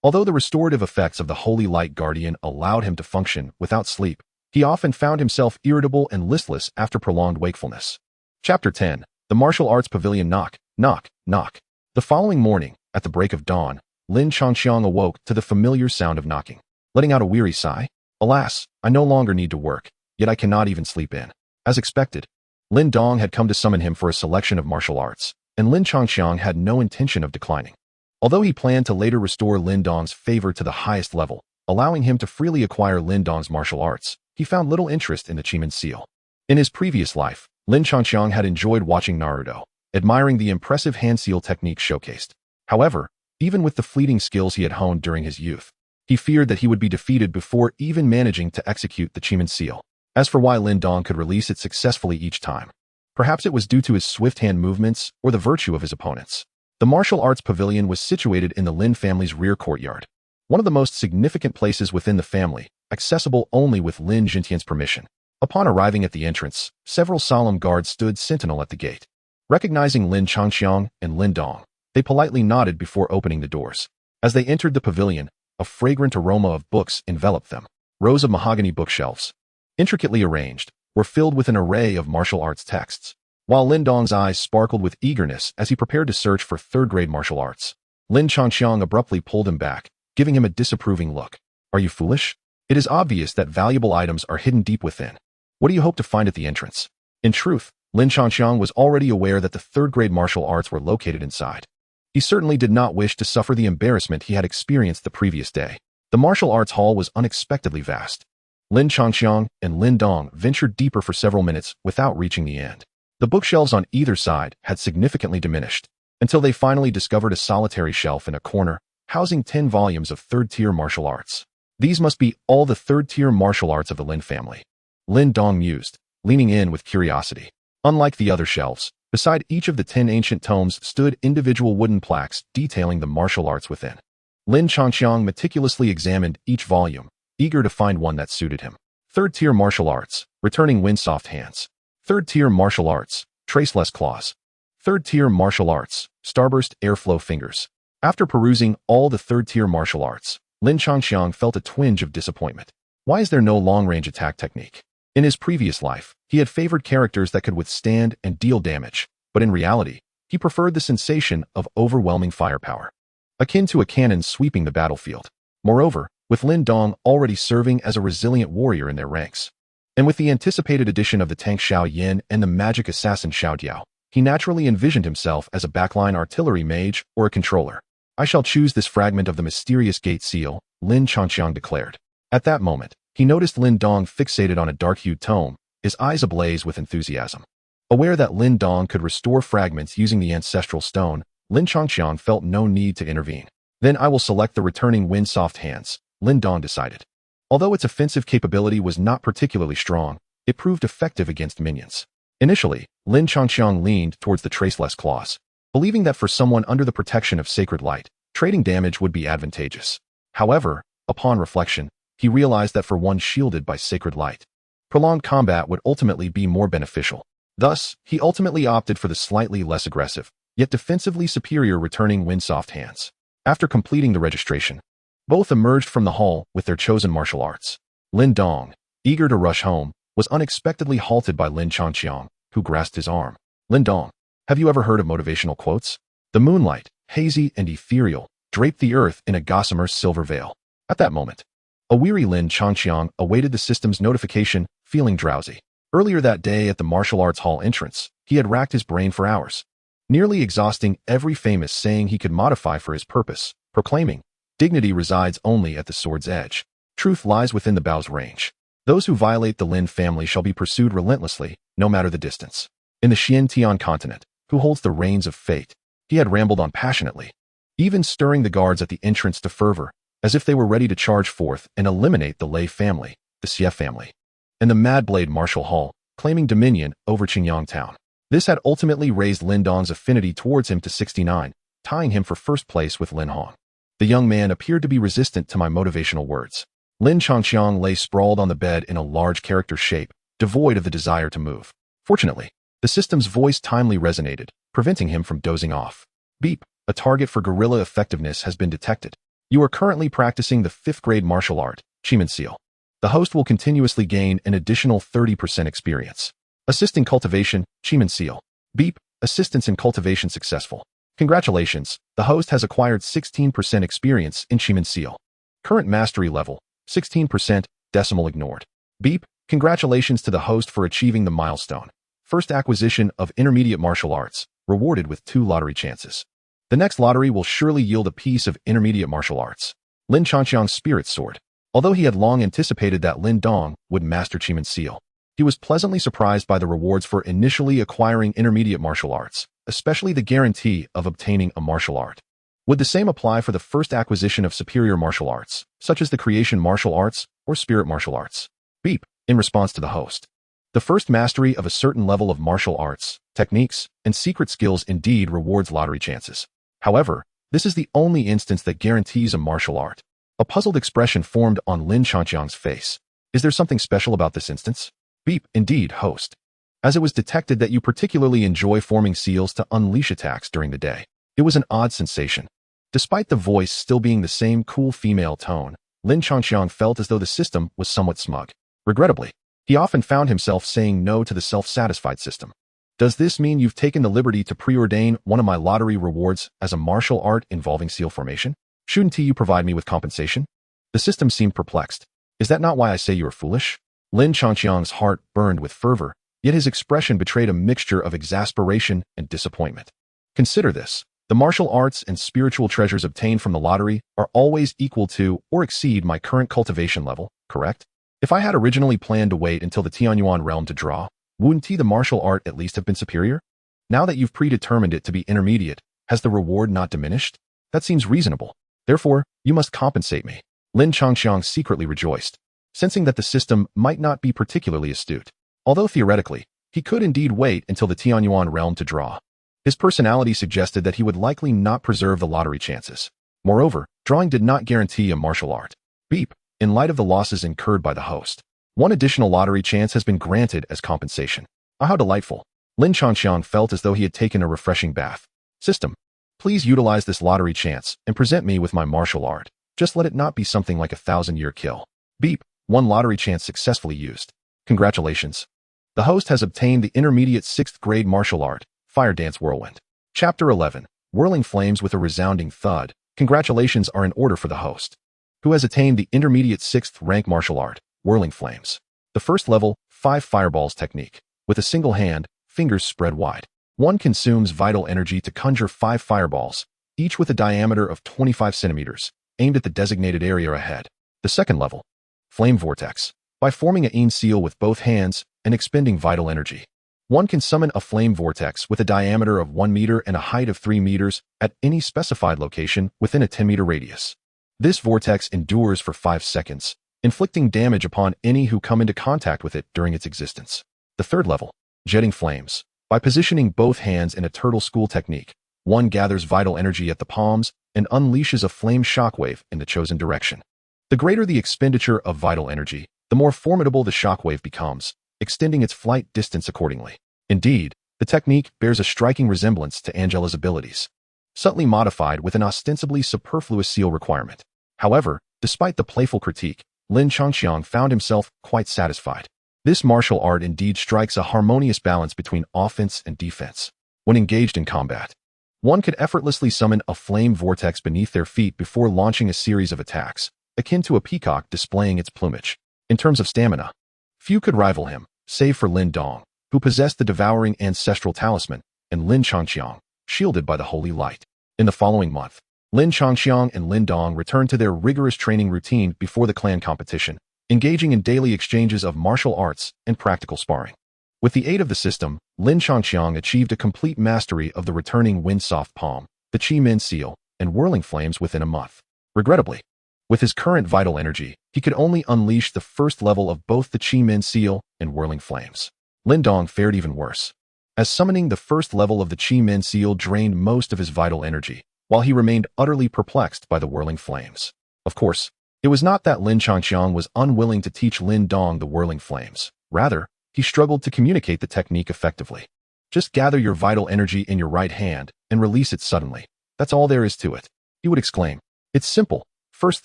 Although the restorative effects of the Holy Light Guardian allowed him to function without sleep, He often found himself irritable and listless after prolonged wakefulness. Chapter 10. The Martial Arts Pavilion. Knock, knock, knock. The following morning, at the break of dawn, Lin Changxiang awoke to the familiar sound of knocking. Letting out a weary sigh, "Alas, I no longer need to work, yet I cannot even sleep in." As expected, Lin Dong had come to summon him for a selection of martial arts, and Lin Changxiang had no intention of declining. Although he planned to later restore Lin Dong's favor to the highest level, allowing him to freely acquire Lin Dong's martial arts, he found little interest in the Chiman seal. In his previous life, Lin Changxiang had enjoyed watching Naruto, admiring the impressive hand seal technique showcased. However, even with the fleeting skills he had honed during his youth, he feared that he would be defeated before even managing to execute the Chiman seal. As for why Lin Dong could release it successfully each time, perhaps it was due to his swift hand movements or the virtue of his opponents. The martial arts pavilion was situated in the Lin family's rear courtyard, one of the most significant places within the family, accessible only with Lin Jintian's permission. Upon arriving at the entrance, several solemn guards stood sentinel at the gate. Recognizing Lin Changxiang and Lin Dong, they politely nodded before opening the doors. As they entered the pavilion, a fragrant aroma of books enveloped them. Rows of mahogany bookshelves, intricately arranged, were filled with an array of martial arts texts. While Lin Dong's eyes sparkled with eagerness as he prepared to search for third-grade martial arts, Lin Changxiang abruptly pulled him back, giving him a disapproving look. "Are you foolish? It is obvious that valuable items are hidden deep within. What do you hope to find at the entrance?" In truth, Lin Changxiang was already aware that the third-grade martial arts were located inside. He certainly did not wish to suffer the embarrassment he had experienced the previous day. The martial arts hall was unexpectedly vast. Lin Changxiang and Lin Dong ventured deeper for several minutes without reaching the end. The bookshelves on either side had significantly diminished, until they finally discovered a solitary shelf in a corner, housing 10 volumes of third-tier martial arts. These must be all the third-tier martial arts of the Lin family. Lin Dong mused, leaning in with curiosity. Unlike the other shelves, beside each of the 10 ancient tomes stood individual wooden plaques detailing the martial arts within. Lin Changxiang meticulously examined each volume, eager to find one that suited him. Third-tier martial arts, returning windsoft hands. Third-tier martial arts, traceless claws. Third-tier martial arts, starburst airflow fingers. After perusing all the third-tier martial arts, Lin Changxiang felt a twinge of disappointment. Why is there no long-range attack technique? In his previous life, he had favored characters that could withstand and deal damage, but in reality, he preferred the sensation of overwhelming firepower, akin to a cannon sweeping the battlefield. Moreover, with Lin Dong already serving as a resilient warrior in their ranks, and with the anticipated addition of the tank Xiao Yin and the magic assassin Xiao Diao, he naturally envisioned himself as a backline artillery mage or a controller. "I shall choose this fragment of the mysterious gate seal," Lin Changxiang declared. At that moment, he noticed Lin Dong fixated on a dark-hued tome, his eyes ablaze with enthusiasm. Aware that Lin Dong could restore fragments using the ancestral stone, Lin Changxiang felt no need to intervene. "Then I will select the returning windsoft hands," Lin Dong decided. Although its offensive capability was not particularly strong, it proved effective against minions. Initially, Lin Changxiang leaned towards the traceless claws, believing that for someone under the protection of sacred light, trading damage would be advantageous. However, upon reflection, he realized that for one shielded by sacred light, prolonged combat would ultimately be more beneficial. Thus, he ultimately opted for the slightly less aggressive, yet defensively superior returning windsoft hands. After completing the registration, both emerged from the hall with their chosen martial arts. Lin Dong, eager to rush home, was unexpectedly halted by Lin Changxiang, who grasped his arm. "Lin Dong, have you ever heard of motivational quotes?" The moonlight, hazy and ethereal, draped the earth in a gossamer silver veil. At that moment, a weary Lin Changxiang awaited the system's notification, feeling drowsy. Earlier that day at the martial arts hall entrance, he had racked his brain for hours, nearly exhausting every famous saying he could modify for his purpose, proclaiming, "Dignity resides only at the sword's edge. Truth lies within the bow's range. Those who violate the Lin family shall be pursued relentlessly, no matter the distance." In the Xiantian continent, who holds the reins of fate, he had rambled on passionately, even stirring the guards at the entrance to fervor, as if they were ready to charge forth and eliminate the Lei family, the Xie family, and the Mad Blade Martial Hall, claiming dominion over Qingyang town. This had ultimately raised Lin Dong's affinity towards him to 69, tying him for first place with Lin Hong. The young man appeared to be resistant to my motivational words. Lin Changxiang lay sprawled on the bed in a large character shape, devoid of the desire to move. Fortunately, the system's voice timely resonated, preventing him from dozing off. "Beep, a target for guerrilla effectiveness has been detected. You are currently practicing the 5th grade martial art, Chiman Seal. The host will continuously gain an additional 30% experience. Assisting Cultivation, Chiman Seal. Beep, assistance in cultivation successful. Congratulations, the host has acquired 16% experience in Chiman Seal. Current mastery level, 16%, decimal ignored. Beep, congratulations to the host for achieving the milestone. First acquisition of intermediate martial arts, rewarded with 2 lottery chances. The next lottery will surely yield a piece of intermediate martial arts. Lin Changqiang's Spirit Sword. Although he had long anticipated that Lin Dong would master Chiman Seal, he was pleasantly surprised by the rewards for initially acquiring intermediate martial arts, especially the guarantee of obtaining a martial art. Would the same apply for the first acquisition of superior martial arts, such as the creation martial arts or spirit martial arts? Beep, in response to the host. The first mastery of a certain level of martial arts, techniques, and secret skills indeed rewards lottery chances. However, this is the only instance that guarantees a martial art. A puzzled expression formed on Lin Changqiang's face. Is there something special about this instance? Beep, indeed, host. As it was detected that you particularly enjoy forming seals to unleash attacks during the day. It was an odd sensation. Despite the voice still being the same cool female tone, Lin Changqiang felt as though the system was somewhat smug. Regrettably, he often found himself saying no to the self-satisfied system. Does this mean you've taken the liberty to preordain one of my lottery rewards as a martial art involving seal formation? Shouldn't you provide me with compensation? The system seemed perplexed. Is that not why I say you are foolish? Lin Changqiang's heart burned with fervor, yet his expression betrayed a mixture of exasperation and disappointment. Consider this. The martial arts and spiritual treasures obtained from the lottery are always equal to or exceed my current cultivation level, correct? If I had originally planned to wait until the Tianyuan realm to draw, wouldn't the martial art at least have been superior? Now that you've predetermined it to be intermediate, has the reward not diminished? That seems reasonable. Therefore, you must compensate me. Lin Changqiang secretly rejoiced, sensing that the system might not be particularly astute. Although theoretically, he could indeed wait until the Tianyuan realm to draw. His personality suggested that he would likely not preserve the lottery chances. Moreover, drawing did not guarantee a martial art. Beep, in light of the losses incurred by the host. One additional lottery chance has been granted as compensation. Ah, how delightful. Lin Changqiang felt as though he had taken a refreshing bath. System, please utilize this lottery chance and present me with my martial art. Just let it not be something like a 1,000-year kill. Beep, 1 lottery chance successfully used. Congratulations. The host has obtained the intermediate 6th grade martial art, Fire Dance Whirlwind. Chapter 11, Whirling Flames with a Resounding Thud. Congratulations are in order for the host, who has attained the intermediate 6th rank martial art, Whirling Flames. The first level, 5 fireballs technique. With a single hand, fingers spread wide. One consumes vital energy to conjure 5 fireballs, each with a diameter of 25 centimeters, aimed at the designated area ahead. The second level, Flame Vortex. By forming a seal with both hands and expending vital energy, one can summon a flame vortex with a diameter of 1 meter and a height of 3 meters at any specified location within a 10-meter radius. This vortex endures for 5 seconds, inflicting damage upon any who come into contact with it during its existence. The third level, Jetting Flames. By positioning both hands in a turtle school technique, one gathers vital energy at the palms and unleashes a flame shockwave in the chosen direction. The greater the expenditure of vital energy, the more formidable the shockwave becomes, extending its flight distance accordingly. Indeed, the technique bears a striking resemblance to Angela's abilities, subtly modified with an ostensibly superfluous seal requirement. However, despite the playful critique, Lin Changqiang found himself quite satisfied. This martial art indeed strikes a harmonious balance between offense and defense. When engaged in combat, one could effortlessly summon a flame vortex beneath their feet before launching a series of attacks, akin to a peacock displaying its plumage. In terms of stamina, few could rival him, save for Lin Dong, who possessed the devouring ancestral talisman, and Lin Changqiang, shielded by the holy light. In the following month, Lin Changqiang and Lin Dong returned to their rigorous training routine before the clan competition, engaging in daily exchanges of martial arts and practical sparring. With the aid of the system, Lin Changqiang achieved a complete mastery of the returning Wind Soft Palm, the Chi Min Seal, and Whirling Flames within a month. Regrettably, with his current vital energy, he could only unleash the first level of both the Chi Min Seal and Whirling Flames. Lin Dong fared even worse, as summoning the first level of the Chi Min Seal drained most of his vital energy, while he remained utterly perplexed by the Whirling Flames. Of course, it was not that Lin Changqiang was unwilling to teach Lin Dong the Whirling Flames. Rather, he struggled to communicate the technique effectively. Just gather your vital energy in your right hand and release it suddenly. That's all there is to it, he would exclaim. It's simple. First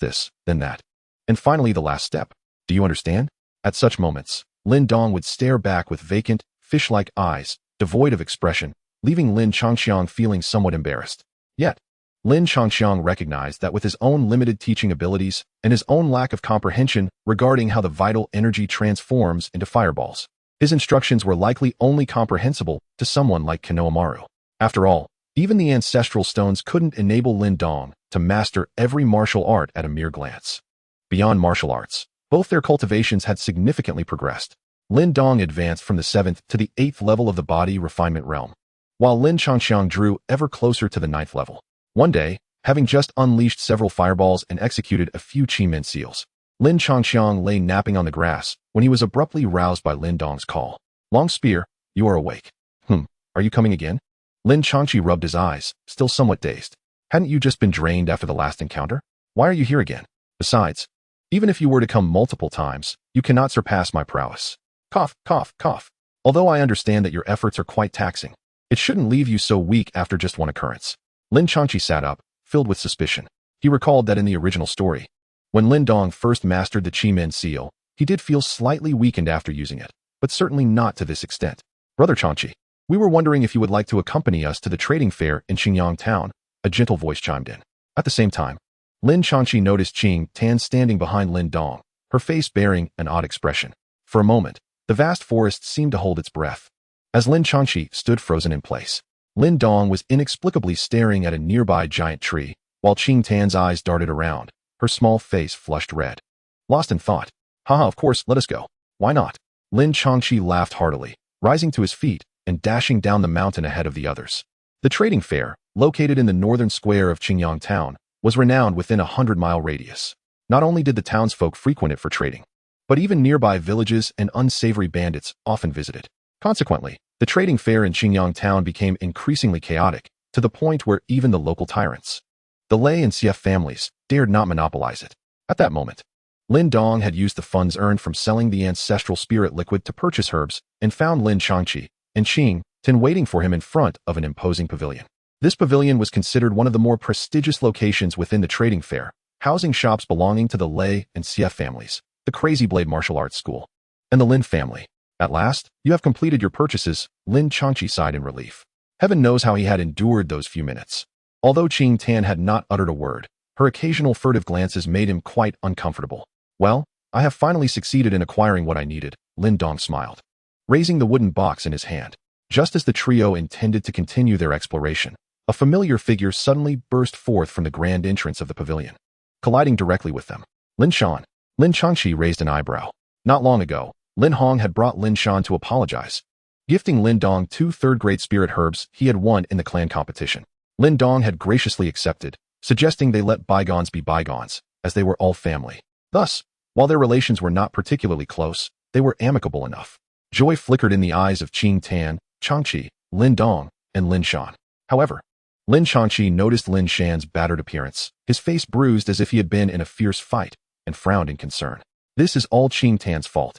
this, then that. And finally the last step. Do you understand? At such moments, Lin Dong would stare back with vacant, fish-like eyes, devoid of expression, leaving Lin Changxiang feeling somewhat embarrassed. Yet, Lin Changxiang recognized that with his own limited teaching abilities and his own lack of comprehension regarding how the vital energy transforms into fireballs, his instructions were likely only comprehensible to someone like Konohamaru. After all, even the ancestral stones couldn't enable Lin Dong to master every martial art at a mere glance. Beyond martial arts, both their cultivations had significantly progressed. Lin Dong advanced from the 7th to the 8th level of the body refinement realm, while Lin Changxiang drew ever closer to the 9th level. One day, having just unleashed several fireballs and executed a few Chi-Men seals, Lin Changxiang lay napping on the grass when he was abruptly roused by Lin Dong's call. Long Spear, you are awake. Are you coming again? Lin Changqi rubbed his eyes, still somewhat dazed. Hadn't you just been drained after the last encounter? Why are you here again? Besides, even if you were to come multiple times, you cannot surpass my prowess. Cough, cough, cough. Although I understand that your efforts are quite taxing, it shouldn't leave you so weak after just one occurrence. Lin Changqi sat up, filled with suspicion. He recalled that in the original story, when Lin Dong first mastered the Chi-Men seal, he did feel slightly weakened after using it, but certainly not to this extent. Brother Changqi, we were wondering if you would like to accompany us to the trading fair in Qingyang town, a gentle voice chimed in. At the same time, Lin Changqi noticed Qing Tan standing behind Lin Dong, her face bearing an odd expression. For a moment, the vast forest seemed to hold its breath. As Lin Changqi stood frozen in place, Lin Dong was inexplicably staring at a nearby giant tree, while Qing Tan's eyes darted around, her small face flushed red. Lost in thought. Haha, of course, let us go. Why not? Lin Changqi laughed heartily, rising to his feet and dashing down the mountain ahead of the others. The trading fair, located in the northern square of Qingyang town, was renowned within a 100-mile radius. Not only did the townsfolk frequent it for trading, but even nearby villages and unsavory bandits often visited. Consequently, the trading fair in Qingyang town became increasingly chaotic, to the point where even the local tyrants, the Lei and Xie families, dared not monopolize it. At that moment, Lin Dong had used the funds earned from selling the ancestral spirit liquid to purchase herbs and found Lin Changqi and Qing Tan waiting for him in front of an imposing pavilion. This pavilion was considered one of the more prestigious locations within the trading fair, housing shops belonging to the Lei and Xie families, the Crazy Blade Martial Arts School, and the Lin family. At last, you have completed your purchases, Lin Changqi sighed in relief. Heaven knows how he had endured those few minutes. Although Qing Tan had not uttered a word, her occasional furtive glances made him quite uncomfortable. Well, I have finally succeeded in acquiring what I needed, Lin Dong smiled, raising the wooden box in his hand. Just as the trio intended to continue their exploration, a familiar figure suddenly burst forth from the grand entrance of the pavilion, colliding directly with them. Lin Shan. Lin Changqi raised an eyebrow. Not long ago, Lin Hong had brought Lin Shan to apologize, gifting Lin Dong 2 third-grade spirit herbs he had won in the clan competition. Lin Dong had graciously accepted, suggesting they let bygones be bygones, as they were all family. Thus, while their relations were not particularly close, they were amicable enough. Joy flickered in the eyes of Qing Tan, Changqi, Lin Dong, and Lin Shan. However, Lin Changqi noticed Lin Shan's battered appearance, his face bruised as if he had been in a fierce fight, and frowned in concern. This is all Qing Tan's fault.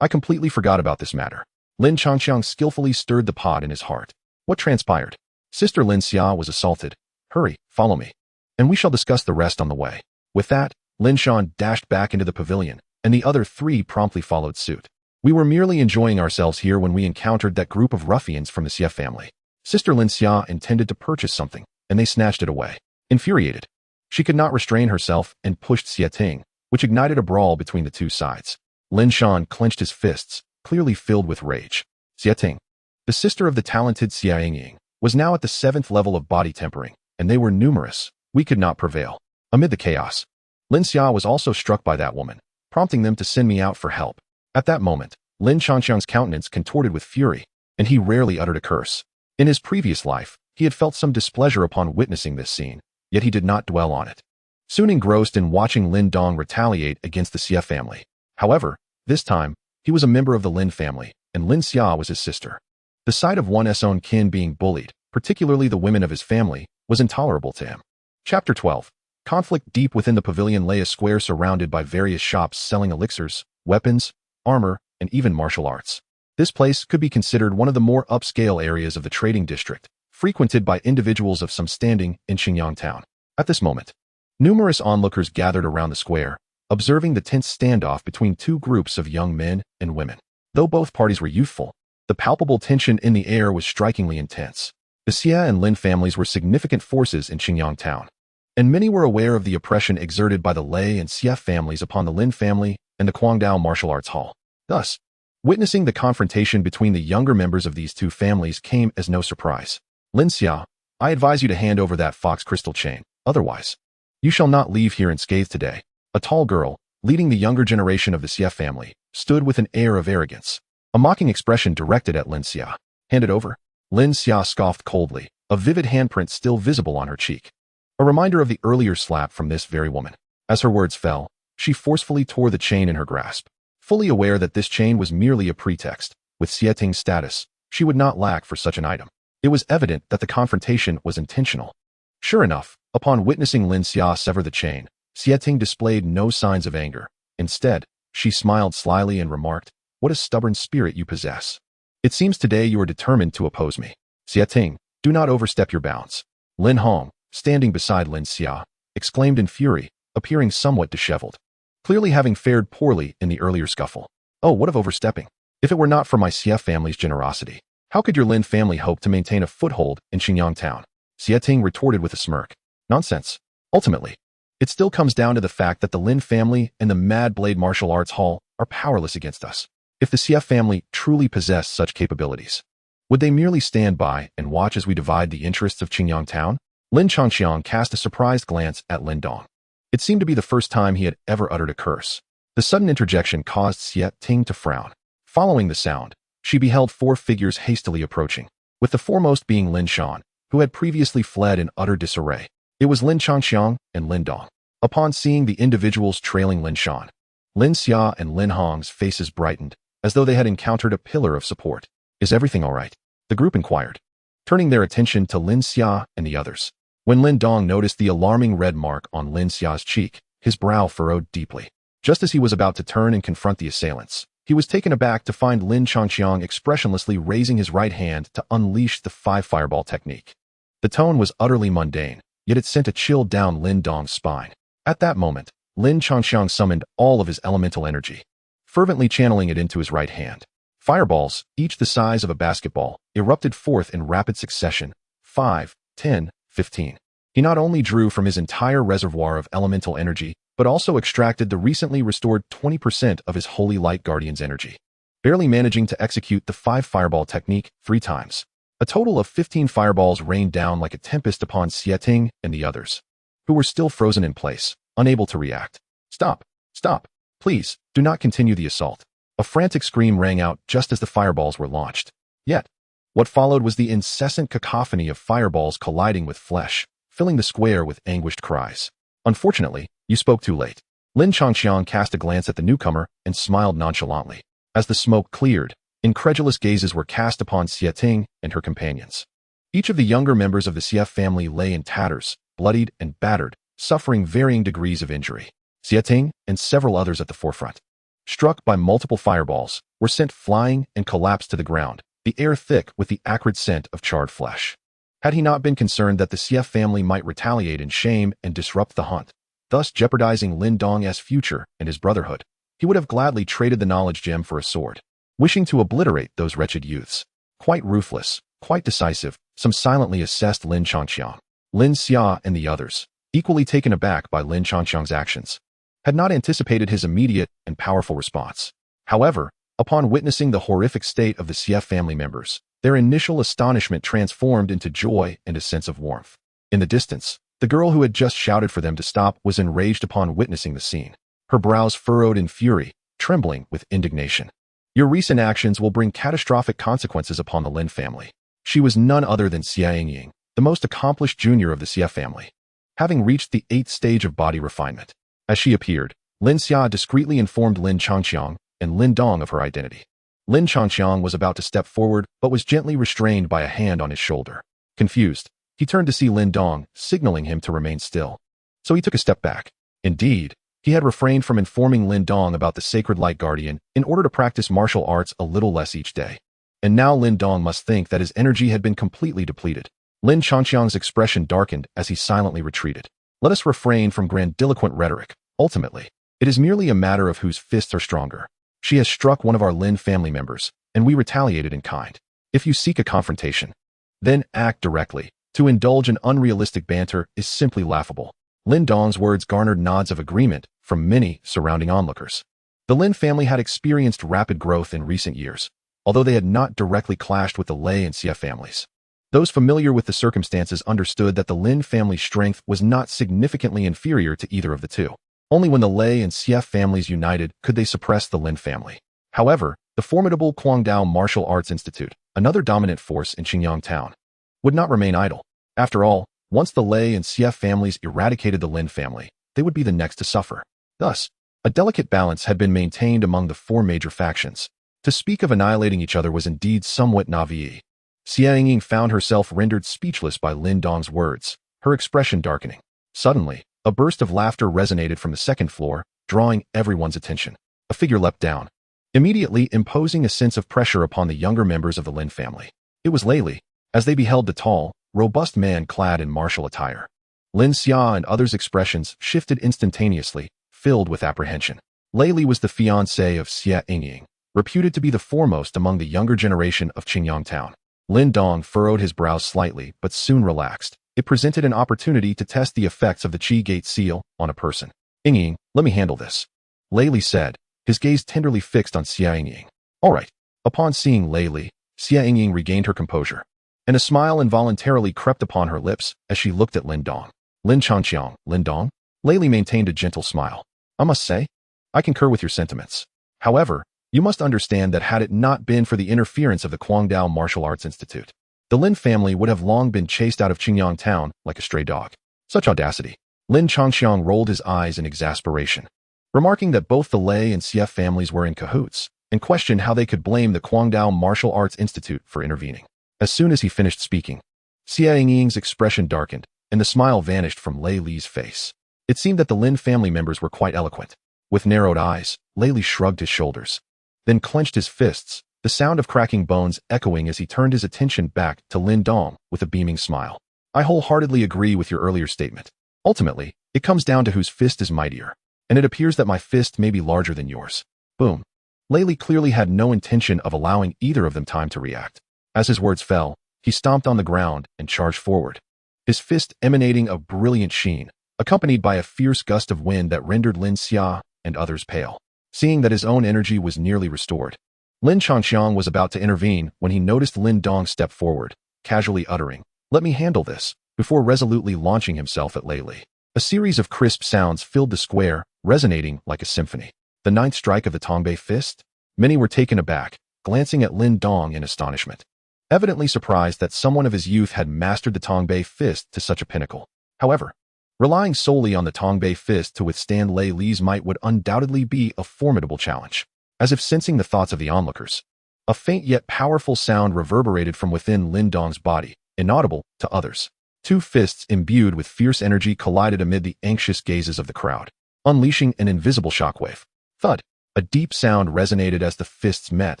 I completely forgot about this matter. Lin Changxiang skillfully stirred the pot in his heart. What transpired? Sister Lin Xia was assaulted. Hurry, follow me, and we shall discuss the rest on the way. With that, Lin Shan dashed back into the pavilion, and the other 3 promptly followed suit. We were merely enjoying ourselves here when we encountered that group of ruffians from the Xie family. Sister Lin Xia intended to purchase something, and they snatched it away. Infuriated, she could not restrain herself and pushed Xie Ting, which ignited a brawl between the 2 sides. Lin Shan clenched his fists, clearly filled with rage. Xie Ting, the sister of the talented Xia Yingying, was now at the 7th level of body tempering, and they were numerous. We could not prevail. Amid the chaos, Lin Xia was also struck by that woman, prompting them to send me out for help. At that moment, Lin Changxiang's countenance contorted with fury, and he rarely uttered a curse. In his previous life, he had felt some displeasure upon witnessing this scene, yet he did not dwell on it. Soon engrossed in watching Lin Dong retaliate against the Xie family. However, this time, he was a member of the Lin family, and Lin Xia was his sister. The sight of one's own kin being bullied, particularly the women of his family, was intolerable to him. Chapter 12. Conflict. Deep within the pavilion lay a square surrounded by various shops selling elixirs, weapons, armor, and even martial arts. This place could be considered one of the more upscale areas of the trading district, frequented by individuals of some standing in Qingyang town. At this moment, numerous onlookers gathered around the square, observing the tense standoff between two groups of young men and women. Though both parties were youthful, the palpable tension in the air was strikingly intense. The Xia and Lin families were significant forces in Qingyang town, and many were aware of the oppression exerted by the Lei and Xia families upon the Lin family and the Guangdao Martial Arts Hall. Thus, witnessing the confrontation between the younger members of these two families came as no surprise. Lin Xia, I advise you to hand over that fox crystal chain, otherwise, you shall not leave here unscathed today. A tall girl, leading the younger generation of the Xia family, stood with an air of arrogance, a mocking expression directed at Lin Xia. Hand it over. Lin Xia scoffed coldly, a vivid handprint still visible on her cheek, a reminder of the earlier slap from this very woman. As her words fell, she forcefully tore the chain in her grasp, fully aware that this chain was merely a pretext. With Xie Ting's status, she would not lack for such an item. It was evident that the confrontation was intentional. Sure enough, upon witnessing Lin Xia sever the chain, Xie Ting displayed no signs of anger. Instead, she smiled slyly and remarked, "What a stubborn spirit you possess. It seems today you are determined to oppose me. Xie Ting, do not overstep your bounds." Lin Hong, standing beside Lin Xia, exclaimed in fury, appearing somewhat disheveled, clearly having fared poorly in the earlier scuffle. "Oh, what of overstepping? If it were not for my Xia family's generosity, how could your Lin family hope to maintain a foothold in Xingyang town?" Xie Ting retorted with a smirk. "Nonsense. Ultimately, it still comes down to the fact that the Lin family and the Mad Blade Martial Arts Hall are powerless against us. If the Xie family truly possessed such capabilities, would they merely stand by and watch as we divide the interests of Qingyang town?" Lin Changxiang cast a surprised glance at Lin Dong. It seemed to be the first time he had ever uttered a curse. The sudden interjection caused Xie Ting to frown. Following the sound, she beheld four figures hastily approaching, with the foremost being Lin Shan, who had previously fled in utter disarray. It was Lin Changxiang and Lin Dong. Upon seeing the individuals trailing Lin Shan, Lin Xia and Lin Hong's faces brightened, as though they had encountered a pillar of support. "Is everything all right?" the group inquired, turning their attention to Lin Xia and the others. When Lin Dong noticed the alarming red mark on Lin Xia's cheek, his brow furrowed deeply. Just as he was about to turn and confront the assailants, he was taken aback to find Lin Changxiang expressionlessly raising his right hand to unleash the 5-fireball technique. The tone was utterly mundane, yet it sent a chill down Lin Dong's spine. At that moment, Lin Changxiang summoned all of his elemental energy, fervently channeling it into his right hand. Fireballs, each the size of a basketball, erupted forth in rapid succession. 5, 10, 15. He not only drew from his entire reservoir of elemental energy, but also extracted the recently restored 20% of his Holy Light Guardian's energy, barely managing to execute the 5-fireball technique 3 times. A total of 15 fireballs rained down like a tempest upon Xie Ting and the others, who were still frozen in place, unable to react. "Stop! Stop! Please, do not continue the assault." A frantic scream rang out just as the fireballs were launched. Yet, what followed was the incessant cacophony of fireballs colliding with flesh, filling the square with anguished cries. "Unfortunately, you spoke too late." Lin Changxiang cast a glance at the newcomer and smiled nonchalantly. As the smoke cleared, incredulous gazes were cast upon Xie Ting and her companions. Each of the younger members of the Xie family lay in tatters, bloodied and battered, suffering varying degrees of injury. Xie Ting and several others at the forefront, struck by multiple fireballs, were sent flying and collapsed to the ground, the air thick with the acrid scent of charred flesh. Had he not been concerned that the Xie family might retaliate in shame and disrupt the hunt, thus jeopardizing Lin Dong's future and his brotherhood, he would have gladly traded the knowledge gem for a sword, wishing to obliterate those wretched youths. Quite ruthless, quite decisive, some silently assessed Lin Changxiang. Lin Xia and the others, equally taken aback by Lin Changxiang's actions, had not anticipated his immediate and powerful response. However, upon witnessing the horrific state of the Xie family members, their initial astonishment transformed into joy and a sense of warmth. In the distance, the girl who had just shouted for them to stop was enraged upon witnessing the scene, her brows furrowed in fury, trembling with indignation. "Your recent actions will bring catastrophic consequences upon the Lin family." She was none other than Xie Ying, the most accomplished junior of the Xie family, having reached the 8th stage of body refinement. As she appeared, Lin Xia discreetly informed Lin Changxiang and Lin Dong of her identity. Lin Changxiang was about to step forward, but was gently restrained by a hand on his shoulder. Confused, he turned to see Lin Dong, signaling him to remain still. So he took a step back. Indeed, he had refrained from informing Lin Dong about the Sacred Light Guardian in order to practice martial arts a little less each day. And now Lin Dong must think that his energy had been completely depleted. Lin Changxiang's expression darkened as he silently retreated. "Let us refrain from grandiloquent rhetoric. Ultimately, It is merely a matter of whose fists are stronger. She has struck one of our Lin family members, and we retaliated in kind. If you seek a confrontation, then act directly. To indulge in unrealistic banter is simply laughable. Lin Dong's words garnered nods of agreement from many surrounding onlookers. The Lin family had experienced rapid growth in recent years, although they had not directly clashed with the Lei and Xie families. Those familiar with the circumstances understood that the Lin family's strength was not significantly inferior to either of the two. Only when the Lei and Xie families united could they suppress the Lin family. However, the formidable Guangdao Martial Arts Institute, another dominant force in Qingyang town, would not remain idle. After all, once the Lei and Xie families eradicated the Lin family, they would be the next to suffer. Thus, a delicate balance had been maintained among the four major factions. To speak of annihilating each other was indeed somewhat naive. Xie Ying found herself rendered speechless by Lin Dong's words, her expression darkening. Suddenly, a burst of laughter resonated from the second floor, drawing everyone's attention. A figure leapt down, immediately imposing a sense of pressure upon the younger members of the Lin family. It was Lei Li, as they beheld the tall, robust man clad in martial attire. Lin Xia and others' expressions shifted instantaneously, filled with apprehension. Lei Li was the fiancée of Xie Ying, reputed to be the foremost among the younger generation of Qingyang town. Lin Dong furrowed his brows slightly but soon relaxed. It presented an opportunity to test the effects of the Qi Gate seal on a person. Ying, let me handle this, Lei Li said, his gaze tenderly fixed on Xie Ying. All right. Upon seeing Lei Li, Xie Ying regained her composure, and a smile involuntarily crept upon her lips as she looked at Lin Dong. Lin Changqiang, Lin Dong? Lei Li maintained a gentle smile. I must say, I concur with your sentiments. However, you must understand that had it not been for the interference of the Guangdao Martial Arts Institute, the Lin family would have long been chased out of Qingyang town like a stray dog. Such audacity. Lin Changqiang rolled his eyes in exasperation, remarking that both the Lei and Xie families were in cahoots, and questioned how they could blame the Guangdao Martial Arts Institute for intervening. As soon as he finished speaking, Xie Ying's expression darkened, and the smile vanished from Lei Li's face. It seemed that the Lin family members were quite eloquent. With narrowed eyes, Lei Li shrugged his shoulders, then clenched his fists, the sound of cracking bones echoing as he turned his attention back to Lin Dong with a beaming smile. I wholeheartedly agree with your earlier statement. Ultimately, it comes down to whose fist is mightier, and it appears that my fist may be larger than yours. Boom. Lei Li clearly had no intention of allowing either of them time to react. As his words fell, he stomped on the ground and charged forward, his fist emanating a brilliant sheen, accompanied by a fierce gust of wind that rendered Lin Xia and others pale. Seeing that his own energy was nearly restored, Lin Changqiang was about to intervene when he noticed Lin Dong step forward, casually uttering, "Let me handle this," before resolutely launching himself at Lei Li. A series of crisp sounds filled the square, resonating like a symphony. The ninth strike of the Tongbei fist? Many were taken aback, glancing at Lin Dong in astonishment, evidently surprised that someone of his youth had mastered the Tongbei fist to such a pinnacle. However, relying solely on the Tongbei fist to withstand Lei Li's might would undoubtedly be a formidable challenge. As if sensing the thoughts of the onlookers, a faint yet powerful sound reverberated from within Lin Dong's body, inaudible to others. Two fists imbued with fierce energy collided amid the anxious gazes of the crowd, unleashing an invisible shockwave. Thud! A deep sound resonated as the fists met,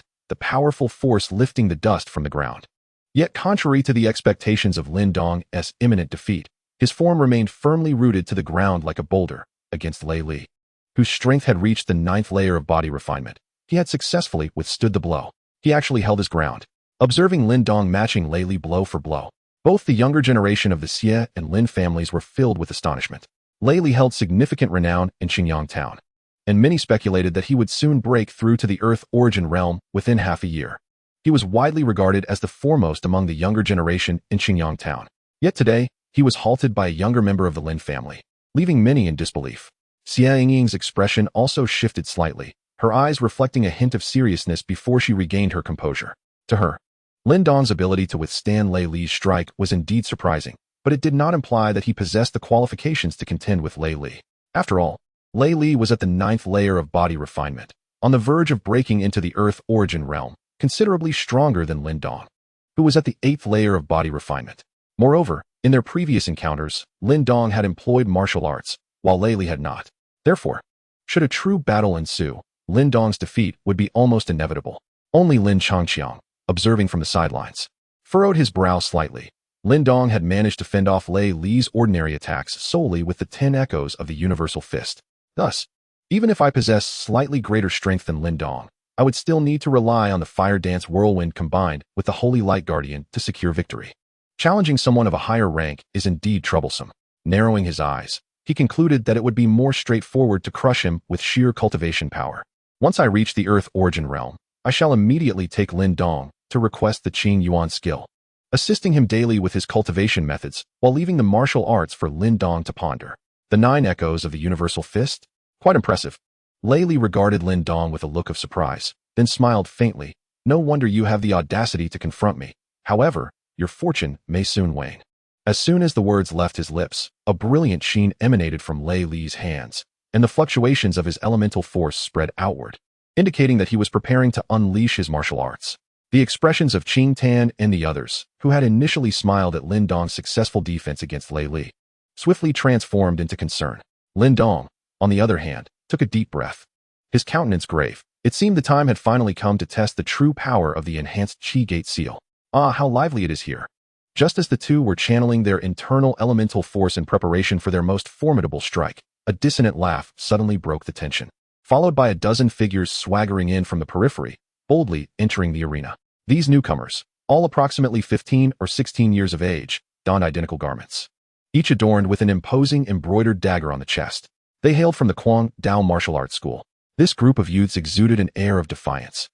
the powerful force lifting the dust from the ground. Yet contrary to the expectations of Lin Dong's imminent defeat, his form remained firmly rooted to the ground like a boulder against Lei Li, whose strength had reached the ninth layer of body refinement. He had successfully withstood the blow. He actually held his ground. Observing Lin Dong matching Lei Li blow for blow, both the younger generation of the Xie and Lin families were filled with astonishment. Lei Li held significant renown in Qingyang town, and many speculated that he would soon break through to the Earth origin realm within half a year. He was widely regarded as the foremost among the younger generation in Qingyang town. Yet today, he was halted by a younger member of the Lin family, leaving many in disbelief. Xie Ying's expression also shifted slightly, her eyes reflecting a hint of seriousness before she regained her composure. To her, Lin Dong's ability to withstand Lei Li's strike was indeed surprising, but it did not imply that he possessed the qualifications to contend with Lei Li. After all, Lei Li was at the ninth layer of body refinement, on the verge of breaking into the Earth origin realm, considerably stronger than Lin Dong, who was at the eighth layer of body refinement. Moreover, in their previous encounters, Lin Dong had employed martial arts, while Lei Li had not. Therefore, should a true battle ensue, Lin Dong's defeat would be almost inevitable. Only Lin Changqiang, observing from the sidelines, furrowed his brow slightly. Lin Dong had managed to fend off Lei Li's ordinary attacks solely with the 10 echoes of the universal fist. Thus, Even if I possess slightly greater strength than Lin Dong, I would still need to rely on the Fire Dance Whirlwind combined with the Holy Light Guardian to secure victory. Challenging someone of a higher rank is indeed troublesome. Narrowing his eyes, he concluded that it would be more straightforward to crush him with sheer cultivation power. Once I reach the Earth Origin Realm, I shall immediately take Lin Dong to request the Qing Yuan skill, assisting him daily with his cultivation methods while leaving the martial arts for Lin Dong to ponder. The 9 echoes of the Universal Fist? Quite impressive. Lei Li regarded Lin Dong with a look of surprise, then smiled faintly. No wonder you have the audacity to confront me. However, your fortune may soon wane. As soon as the words left his lips, a brilliant sheen emanated from Lei Li's hands, and the fluctuations of his elemental force spread outward, indicating that he was preparing to unleash his martial arts. The expressions of Qing Tan and the others, who had initially smiled at Lin Dong's successful defense against Lei Li, swiftly transformed into concern. Lin Dong, on the other hand, took a deep breath. His countenance grave. It seemed the time had finally come to test the true power of the enhanced Qi Gate seal. Ah, how lively it is here. Just as the two were channeling their internal elemental force in preparation for their most formidable strike, a dissonant laugh suddenly broke the tension, followed by a dozen figures swaggering in from the periphery, boldly entering the arena. These newcomers, all approximately 15 or 16 years of age, donned identical garments, each adorned with an imposing embroidered dagger on the chest. They hailed from the Kuang Dao martial arts school. This group of youths exuded an air of defiance,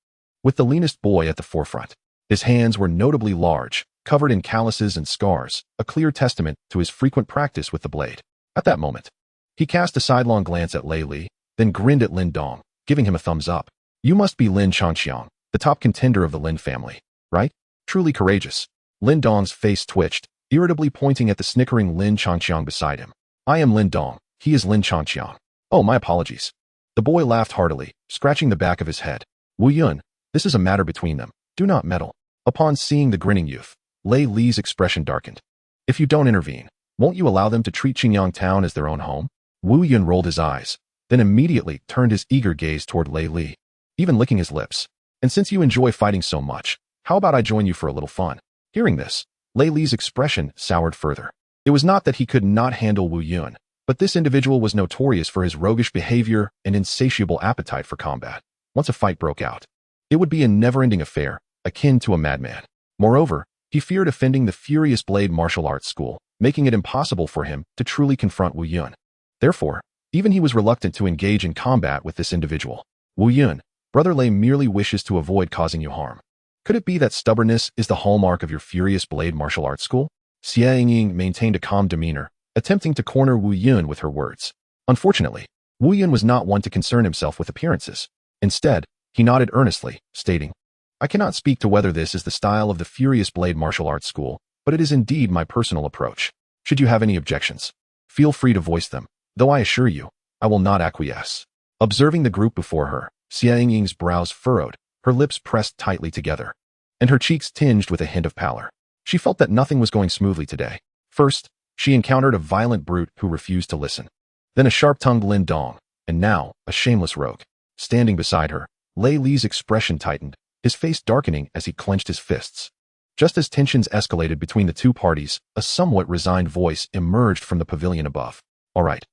with the leanest boy at the forefront. His hands were notably large, covered in calluses and scars, a clear testament to his frequent practice with the blade. At that moment, he cast a sidelong glance at Lei Li, then grinned at Lin Dong, giving him a thumbs up. You must be Lin Changqiang, the top contender of the Lin family, right? Truly courageous. Lin Dong's face twitched, irritably pointing at the snickering Lin Changqiang beside him. I am Lin Dong. He is Lin Changqiang. Oh, my apologies. The boy laughed heartily, scratching the back of his head. Wu Yun, this is a matter between them. Do not meddle. Upon seeing the grinning youth, Lei Li's expression darkened. If you don't intervene, won't you allow them to treat Qingyang Town as their own home? Wu Yun rolled his eyes, then immediately turned his eager gaze toward Lei Li, even licking his lips. And since you enjoy fighting so much, how about I join you for a little fun? Hearing this, Lei Li's expression soured further. It was not that he could not handle Wu Yun, but this individual was notorious for his roguish behavior and insatiable appetite for combat. Once a fight broke out, it would be a never-ending affair, akin to a madman. Moreover, he feared offending the Furious Blade martial arts school, making it impossible for him to truly confront Wu Yun. Therefore, even he was reluctant to engage in combat with this individual. Wu Yun, Brother Lei merely wishes to avoid causing you harm. Could it be that stubbornness is the hallmark of your Furious Blade martial arts school? Xie Ying maintained a calm demeanor, attempting to corner Wu Yun with her words. Unfortunately, Wu Yun was not one to concern himself with appearances. Instead, he nodded earnestly, stating, I cannot speak to whether this is the style of the Furious Blade martial arts school, but it is indeed my personal approach. Should you have any objections, feel free to voice them, though I assure you, I will not acquiesce. Observing the group before her, Xie Ying's brows furrowed, her lips pressed tightly together, and her cheeks tinged with a hint of pallor. She felt that nothing was going smoothly today. First, she encountered a violent brute who refused to listen. Then a sharp-tongued Lin Dong, and now a shameless rogue. Standing beside her, Lei Li's expression tightened, his face darkening as he clenched his fists. Just as tensions escalated between the two parties, a somewhat resigned voice emerged from the pavilion above. All right.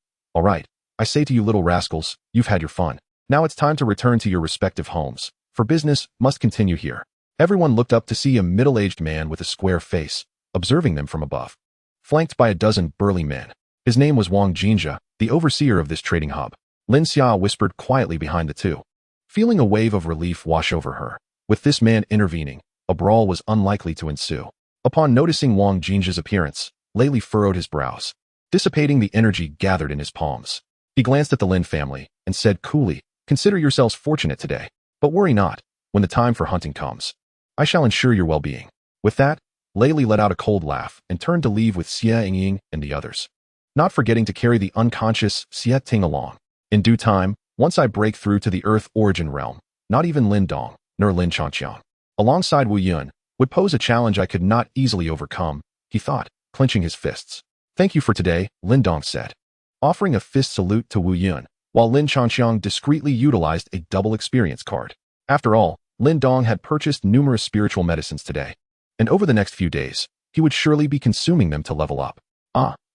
I say to you little rascals, you've had your fun. Now it's time to return to your respective homes, for business must continue here. Everyone looked up to see a middle-aged man with a square face, observing them from above, flanked by a dozen burly men. His name was Wang Jinjia, the overseer of this trading hub. Lin Xia whispered quietly behind the two, feeling a wave of relief wash over her. With this man intervening, a brawl was unlikely to ensue. Upon noticing Wang Jinjia's appearance, Lei Li furrowed his brows, dissipating the energy gathered in his palms. He glanced at the Lin family and said coolly, Consider yourselves fortunate today, but worry not. When the time for hunting comes, I shall ensure your well-being. With that, Lei Li let out a cold laugh and turned to leave with Xie Ying and the others, not forgetting to carry the unconscious Xie Ting along. In due time, once I break through to the Earth Origin Realm, not even Lin Dong, nor Lin Changqiang, alongside Wu Yun, would pose a challenge I could not easily overcome, he thought, clenching his fists. Thank you for today, Lin Dong said, offering a fist salute to Wu Yun, while Lin Changqiang discreetly utilized a double experience card. After all, Lin Dong had purchased numerous spiritual medicines today, and over the next few days, he would surely be consuming them to level up.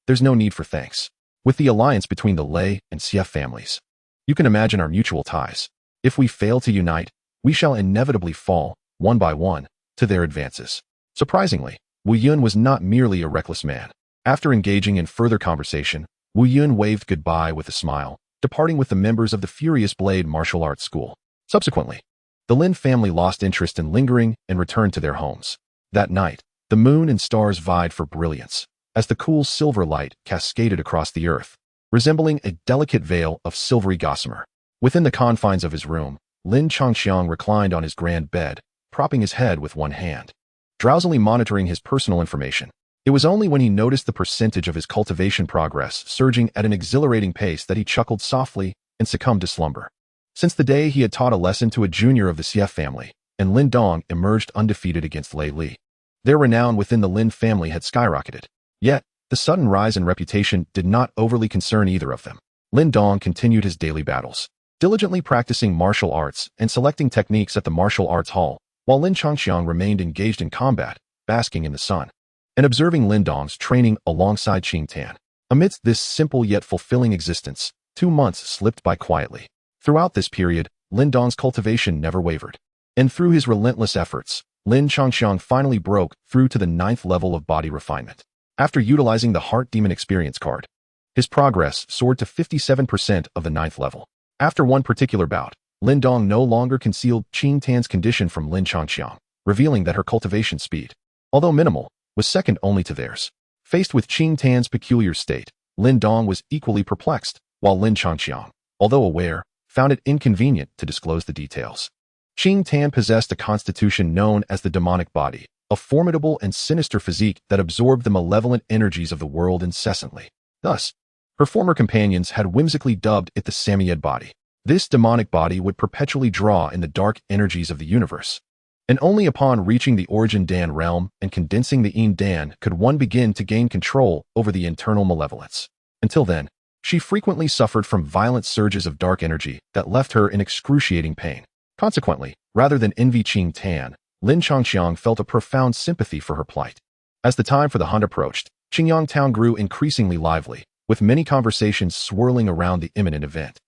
There's no need for thanks. With the alliance between the Lei and Xie families, You can imagine our mutual ties. If we fail to unite, we shall inevitably fall, one by one, to their advances. Surprisingly, Wu Yun was not merely a reckless man. After engaging in further conversation, Wu Yun waved goodbye with a smile, departing with the members of the Furious Blade martial arts school. Subsequently, the Lin family lost interest in lingering and returned to their homes. That night, the moon and stars vied for brilliance, as the cool silver light cascaded across the earth, resembling a delicate veil of silvery gossamer. Within the confines of his room, Lin Changxiang reclined on his grand bed, propping his head with one hand, drowsily monitoring his personal information. It was only when he noticed the percentage of his cultivation progress surging at an exhilarating pace that he chuckled softly and succumbed to slumber. Since the day he had taught a lesson to a junior of the Xie family, and Lin Dong emerged undefeated against Lei Li. Their renown within the Lin family had skyrocketed. Yet, the sudden rise in reputation did not overly concern either of them. Lin Dong continued his daily battles, diligently practicing martial arts and selecting techniques at the martial arts hall, while Lin Changxiang remained engaged in combat, basking in the sun, and observing Lin Dong's training alongside Qing Tan. Amidst this simple yet fulfilling existence, 2 months slipped by quietly. Throughout this period, Lin Dong's cultivation never wavered. And through his relentless efforts, Lin Changxiang finally broke through to the 9th level of body refinement. After utilizing the Heart Demon Experience card, his progress soared to 57% of the 9th level. After one particular bout, Lin Dong no longer concealed Qing Tan's condition from Lin Changxiang, revealing that her cultivation speed, although minimal, was second only to theirs. Faced with Qing Tan's peculiar state, Lin Dong was equally perplexed, while Lin Changxiang, although aware, found it inconvenient to disclose the details. Qing Tan possessed a constitution known as the demonic body, a formidable and sinister physique that absorbed the malevolent energies of the world incessantly. Thus, her former companions had whimsically dubbed it the Samyed body. This demonic body would perpetually draw in the dark energies of the universe. And only upon reaching the Origin Dan realm and condensing the Yin Dan could one begin to gain control over the internal malevolence. Until then, she frequently suffered from violent surges of dark energy that left her in excruciating pain. Consequently, rather than envy Qing Tan, Lin Changxiang felt a profound sympathy for her plight. As the time for the hunt approached, Qingyang Town grew increasingly lively, with many conversations swirling around the imminent event.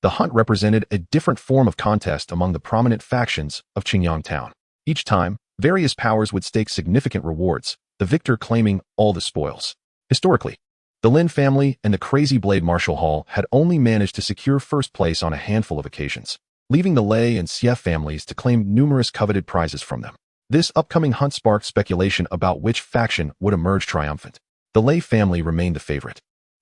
The hunt represented a different form of contest among the prominent factions of Qingyang Town. Each time, various powers would stake significant rewards, the victor claiming all the spoils. Historically, the Lin family and the Crazy Blade Martial Hall had only managed to secure first place on a handful of occasions, leaving the Lei and Xie families to claim numerous coveted prizes from them. This upcoming hunt sparked speculation about which faction would emerge triumphant. The Lei family remained the favorite,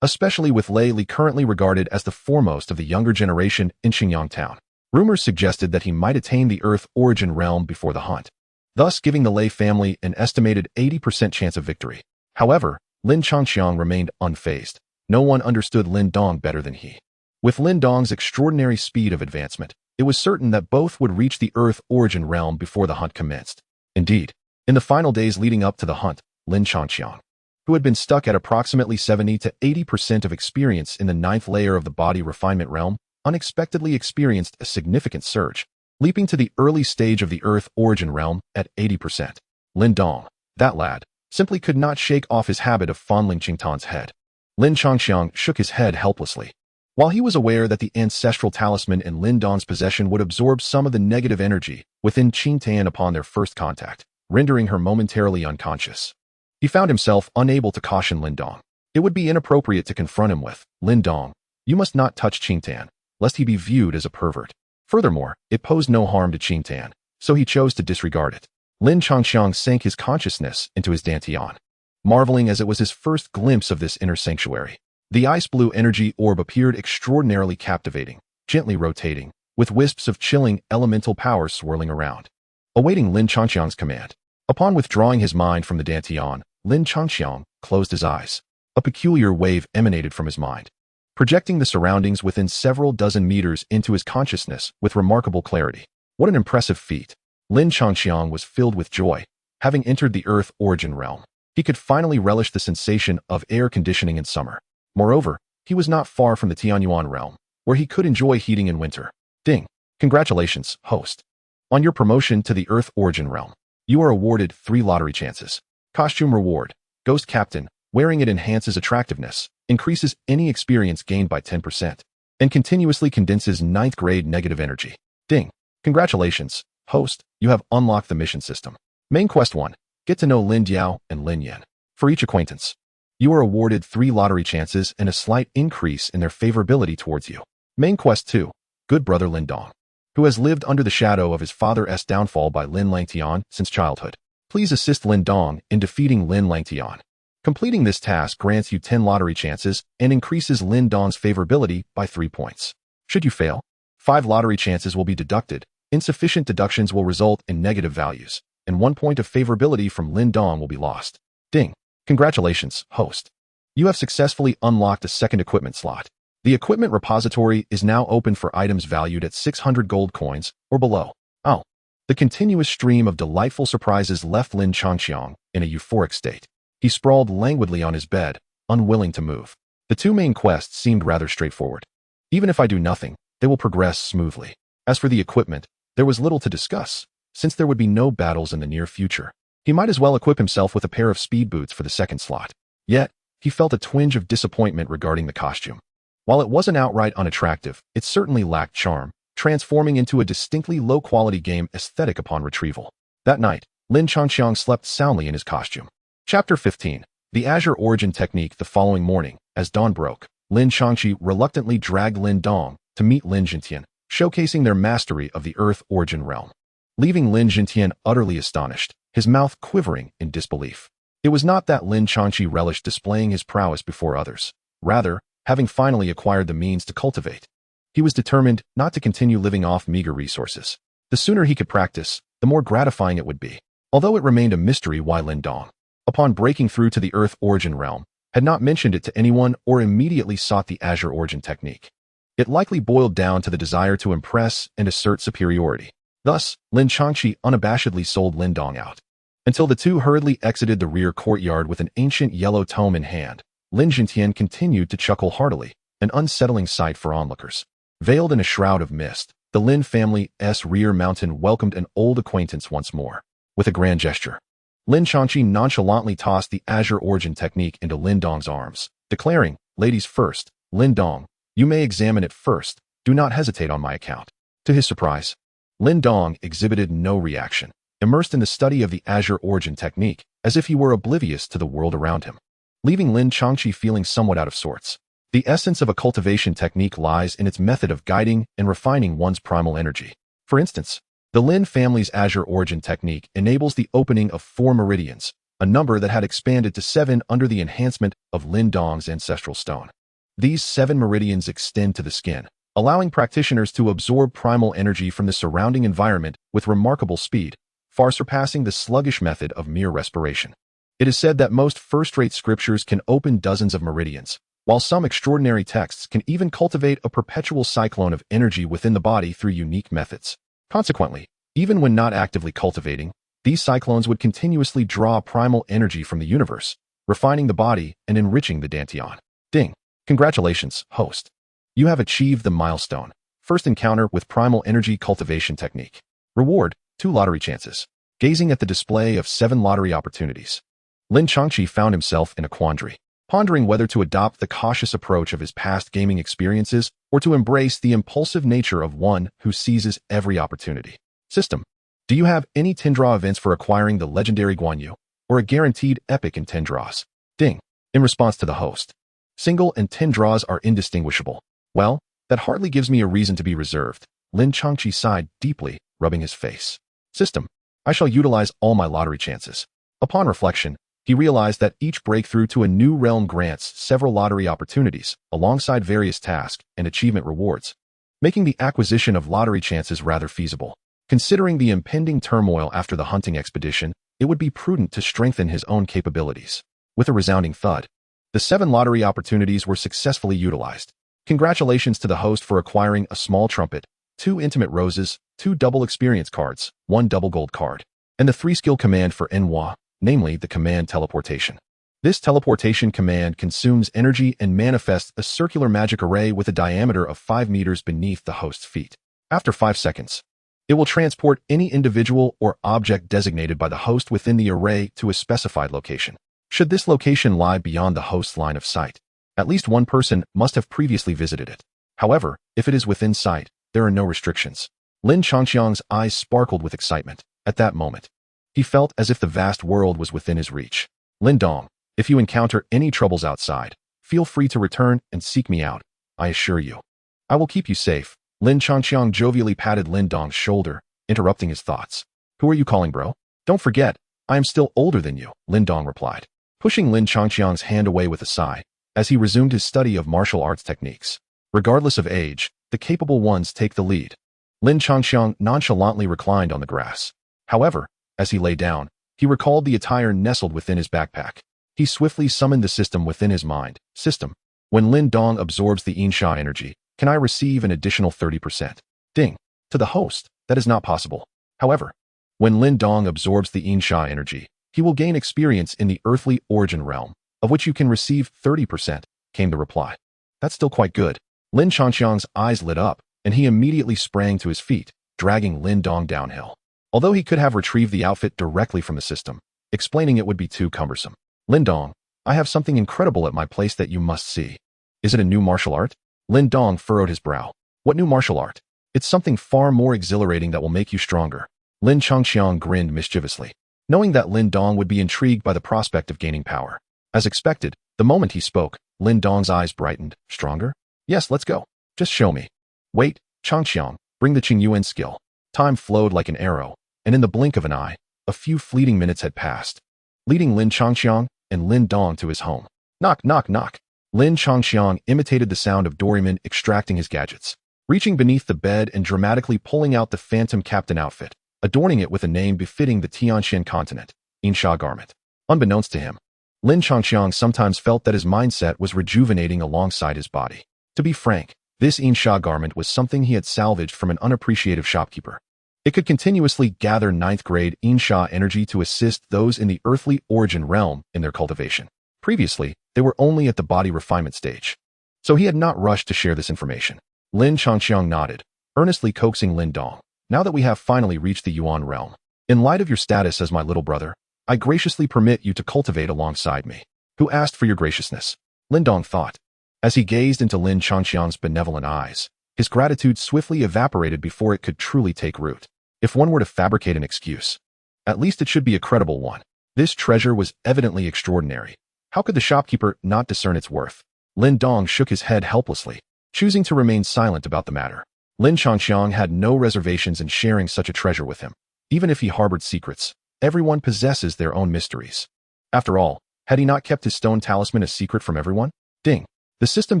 especially with Lei Li currently regarded as the foremost of the younger generation in Xingyang Town. Rumors suggested that he might attain the Earth Origin realm before the hunt, thus giving the Lei family an estimated 80% chance of victory. However, Lin Changxiang remained unfazed. No one understood Lin Dong better than he. With Lin Dong's extraordinary speed of advancement, it was certain that both would reach the Earth Origin realm before the hunt commenced. Indeed, in the final days leading up to the hunt, Lin Changxiang, who had been stuck at approximately 70 to 80% of experience in the 9th layer of the body refinement realm, unexpectedly experienced a significant surge, leaping to the early stage of the Earth Origin realm at 80%. Lin Dong, that lad, simply could not shake off his habit of fondling Qing Tan's head. Lin Changxiang shook his head helplessly. While he was aware that the ancestral talisman in Lin Dong's possession would absorb some of the negative energy within Qing Tan upon their first contact, rendering her momentarily unconscious, he found himself unable to caution Lin Dong. It would be inappropriate to confront him with, "Lin Dong, you must not touch Qing Tan, lest he be viewed as a pervert." Furthermore, it posed no harm to Qing Tan, so he chose to disregard it. Lin Changxiang sank his consciousness into his dantian, marveling as it was his first glimpse of this inner sanctuary. The ice-blue energy orb appeared extraordinarily captivating, gently rotating, with wisps of chilling elemental power swirling around, awaiting Lin Changxiang's command. Upon withdrawing his mind from the dantian, Lin Changxiang closed his eyes. A peculiar wave emanated from his mind, projecting the surroundings within several dozen meters into his consciousness with remarkable clarity. What an impressive feat! Lin Changxiang was filled with joy, having entered the Earth Origin realm. He could finally relish the sensation of air conditioning in summer. Moreover, he was not far from the Tianyuan realm, where he could enjoy heating in winter. Ding! Congratulations, host. On your promotion to the Earth Origin realm, you are awarded 3 lottery chances. Costume reward. Ghost Captain. Wearing it enhances attractiveness, increases any experience gained by 10%. and continuously condenses ninth-grade negative energy. Ding. Congratulations, host, you have unlocked the mission system. Main Quest 1. Get to know Lin Diao and Lin Yan. For each acquaintance, you are awarded 3 lottery chances and a slight increase in their favorability towards you. Main Quest 2. Good brother Lin Dong, who has lived under the shadow of his father's downfall by Lin Langtian since childhood. Please assist Lin Dong in defeating Lin Langtian. Completing this task grants you 10 lottery chances and increases Lin Dong's favorability by 3 points. Should you fail, 5 lottery chances will be deducted. Insufficient deductions will result in negative values, and 1 point of favorability from Lin Dong will be lost. Ding. Congratulations, host. You have successfully unlocked a second equipment slot. The equipment repository is now open for items valued at 600 gold coins or below. Oh. The continuous stream of delightful surprises left Lin Changxiang in a euphoric state. He sprawled languidly on his bed, unwilling to move. The 2 main quests seemed rather straightforward. Even if I do nothing, they will progress smoothly. As for the equipment, there was little to discuss, since there would be no battles in the near future. He might as well equip himself with a pair of speed boots for the second slot. Yet, he felt a twinge of disappointment regarding the costume. While it wasn't outright unattractive, it certainly lacked charm, transforming into a distinctly low-quality game aesthetic upon retrieval. That night, Lin Changxiang slept soundly in his costume. Chapter 15. The Azure Origin Technique. The following morning, as dawn broke, Lin Changxi reluctantly dragged Lin Dong to meet Lin Jintian, showcasing their mastery of the Earth Origin realm. Leaving Lin Jintian utterly astonished, his mouth quivering in disbelief. It was not that Lin Changxi relished displaying his prowess before others. Rather, having finally acquired the means to cultivate, he was determined not to continue living off meager resources. The sooner he could practice, the more gratifying it would be. Although it remained a mystery why Lin Dong, upon breaking through to the Earth Origin realm, had not mentioned it to anyone or immediately sought the Azure Origin technique. It likely boiled down to the desire to impress and assert superiority. Thus, Lin Changxi unabashedly sold Lin Dong out. Until the two hurriedly exited the rear courtyard with an ancient yellow tome in hand, Lin Jintian continued to chuckle heartily, an unsettling sight for onlookers. Veiled in a shroud of mist, the Lin family's rear mountain welcomed an old acquaintance once more. With a grand gesture, Lin Changxi nonchalantly tossed the Azure Origin technique into Lin Dong's arms, declaring, "Ladies first, Lin Dong, you may examine it first, do not hesitate on my account." To his surprise, Lin Dong exhibited no reaction, immersed in the study of the Azure Origin technique, as if he were oblivious to the world around him, leaving Lin Changxi feeling somewhat out of sorts. The essence of a cultivation technique lies in its method of guiding and refining one's primal energy. For instance, the Lin family's Azure Origin technique enables the opening of 4 meridians, a number that had expanded to 7 under the enhancement of Lin Dong's ancestral stone. These 7 meridians extend to the skin, allowing practitioners to absorb primal energy from the surrounding environment with remarkable speed, far surpassing the sluggish method of mere respiration. It is said that most first-rate scriptures can open dozens of meridians, while some extraordinary texts can even cultivate a perpetual cyclone of energy within the body through unique methods. Consequently, even when not actively cultivating, these cyclones would continuously draw primal energy from the universe, refining the body and enriching the Dantian. Ding. Congratulations, host. You have achieved the milestone. First encounter with primal energy cultivation technique. Reward, 2 lottery chances. Gazing at the display of 7 lottery opportunities, Lin Changxi found himself in a quandary, pondering whether to adopt the cautious approach of his past gaming experiences or to embrace the impulsive nature of one who seizes every opportunity. System. Do you have any 10 draw events for acquiring the legendary Guan Yu, or a guaranteed epic in 10 draws? Ding. In response to the host, single and 10 draws are indistinguishable. Well, that hardly gives me a reason to be reserved. Lin Changxi sighed deeply, rubbing his face. System. I shall utilize all my lottery chances. Upon reflection, he realized that each breakthrough to a new realm grants several lottery opportunities, alongside various tasks and achievement rewards, making the acquisition of lottery chances rather feasible. Considering the impending turmoil after the hunting expedition, it would be prudent to strengthen his own capabilities. With a resounding thud, the 7 lottery opportunities were successfully utilized. Congratulations to the host for acquiring a small trumpet, 2 intimate roses, 2 double experience cards, 1 double gold card, and the 3 skill command for Enhua, namely the command teleportation. This teleportation command consumes energy and manifests a circular magic array with a diameter of 5 meters beneath the host's feet. After 5 seconds, it will transport any individual or object designated by the host within the array to a specified location. Should this location lie beyond the host's line of sight, at least one person must have previously visited it. However, if it is within sight, there are no restrictions. Lin Changqiang's eyes sparkled with excitement. At that moment, he felt as if the vast world was within his reach. Lin Dong, if you encounter any troubles outside, feel free to return and seek me out. I assure you, I will keep you safe. Lin Changqiang jovially patted Lin Dong's shoulder, interrupting his thoughts. Who are you calling, bro? Don't forget, I am still older than you, Lin Dong replied, pushing Lin Changqiang's hand away with a sigh, as he resumed his study of martial arts techniques. Regardless of age, the capable ones take the lead. Lin Changqiang nonchalantly reclined on the grass. However, as he lay down, he recalled the attire nestled within his backpack. He swiftly summoned the system within his mind. System. When Lin Dong absorbs the Yinsha energy, can I receive an additional 30%? Ding. To the host, that is not possible. However, when Lin Dong absorbs the Yinsha energy, he will gain experience in the earthly origin realm, of which you can receive 30%, came the reply. That's still quite good. Lin Changqiang's eyes lit up, and he immediately sprang to his feet, dragging Lin Dong downhill. Although he could have retrieved the outfit directly from the system, explaining it would be too cumbersome. Lin Dong, I have something incredible at my place that you must see. Is it a new martial art? Lin Dong furrowed his brow. What new martial art? It's something far more exhilarating that will make you stronger. Lin Changqiang grinned mischievously, knowing that Lin Dong would be intrigued by the prospect of gaining power. As expected, the moment he spoke, Lin Dong's eyes brightened. Stronger? Yes, let's go. Just show me. Wait, Changqiang, bring the Qingyuan skill. Time flowed like an arrow, and in the blink of an eye, a few fleeting minutes had passed, leading Lin Changqiang and Lin Dong to his home. Knock, knock, knock. Lin Changqiang imitated the sound of Doraemon extracting his gadgets, reaching beneath the bed and dramatically pulling out the Phantom Captain outfit, adorning it with a name befitting the Tianxian continent, Yinsha garment. Unbeknownst to him, Lin Changqiang sometimes felt that his mindset was rejuvenating alongside his body. To be frank, this Yinsha garment was something he had salvaged from an unappreciative shopkeeper. It could continuously gather 9th grade Yinsha energy to assist those in the earthly origin realm in their cultivation. Previously, they were only at the body refinement stage, so he had not rushed to share this information. Lin Changqiang nodded, earnestly coaxing Lin Dong. Now that we have finally reached the Yuan realm, in light of your status as my little brother, I graciously permit you to cultivate alongside me. Who asked for your graciousness? Lin Dong thought. As he gazed into Lin Changqiang's benevolent eyes, his gratitude swiftly evaporated before it could truly take root. If one were to fabricate an excuse, at least it should be a credible one. This treasure was evidently extraordinary. How could the shopkeeper not discern its worth? Lin Dong shook his head helplessly, choosing to remain silent about the matter. Lin Changqiang had no reservations in sharing such a treasure with him. Even if he harbored secrets, everyone possesses their own mysteries. After all, had he not kept his stone talisman a secret from everyone? Ding. The system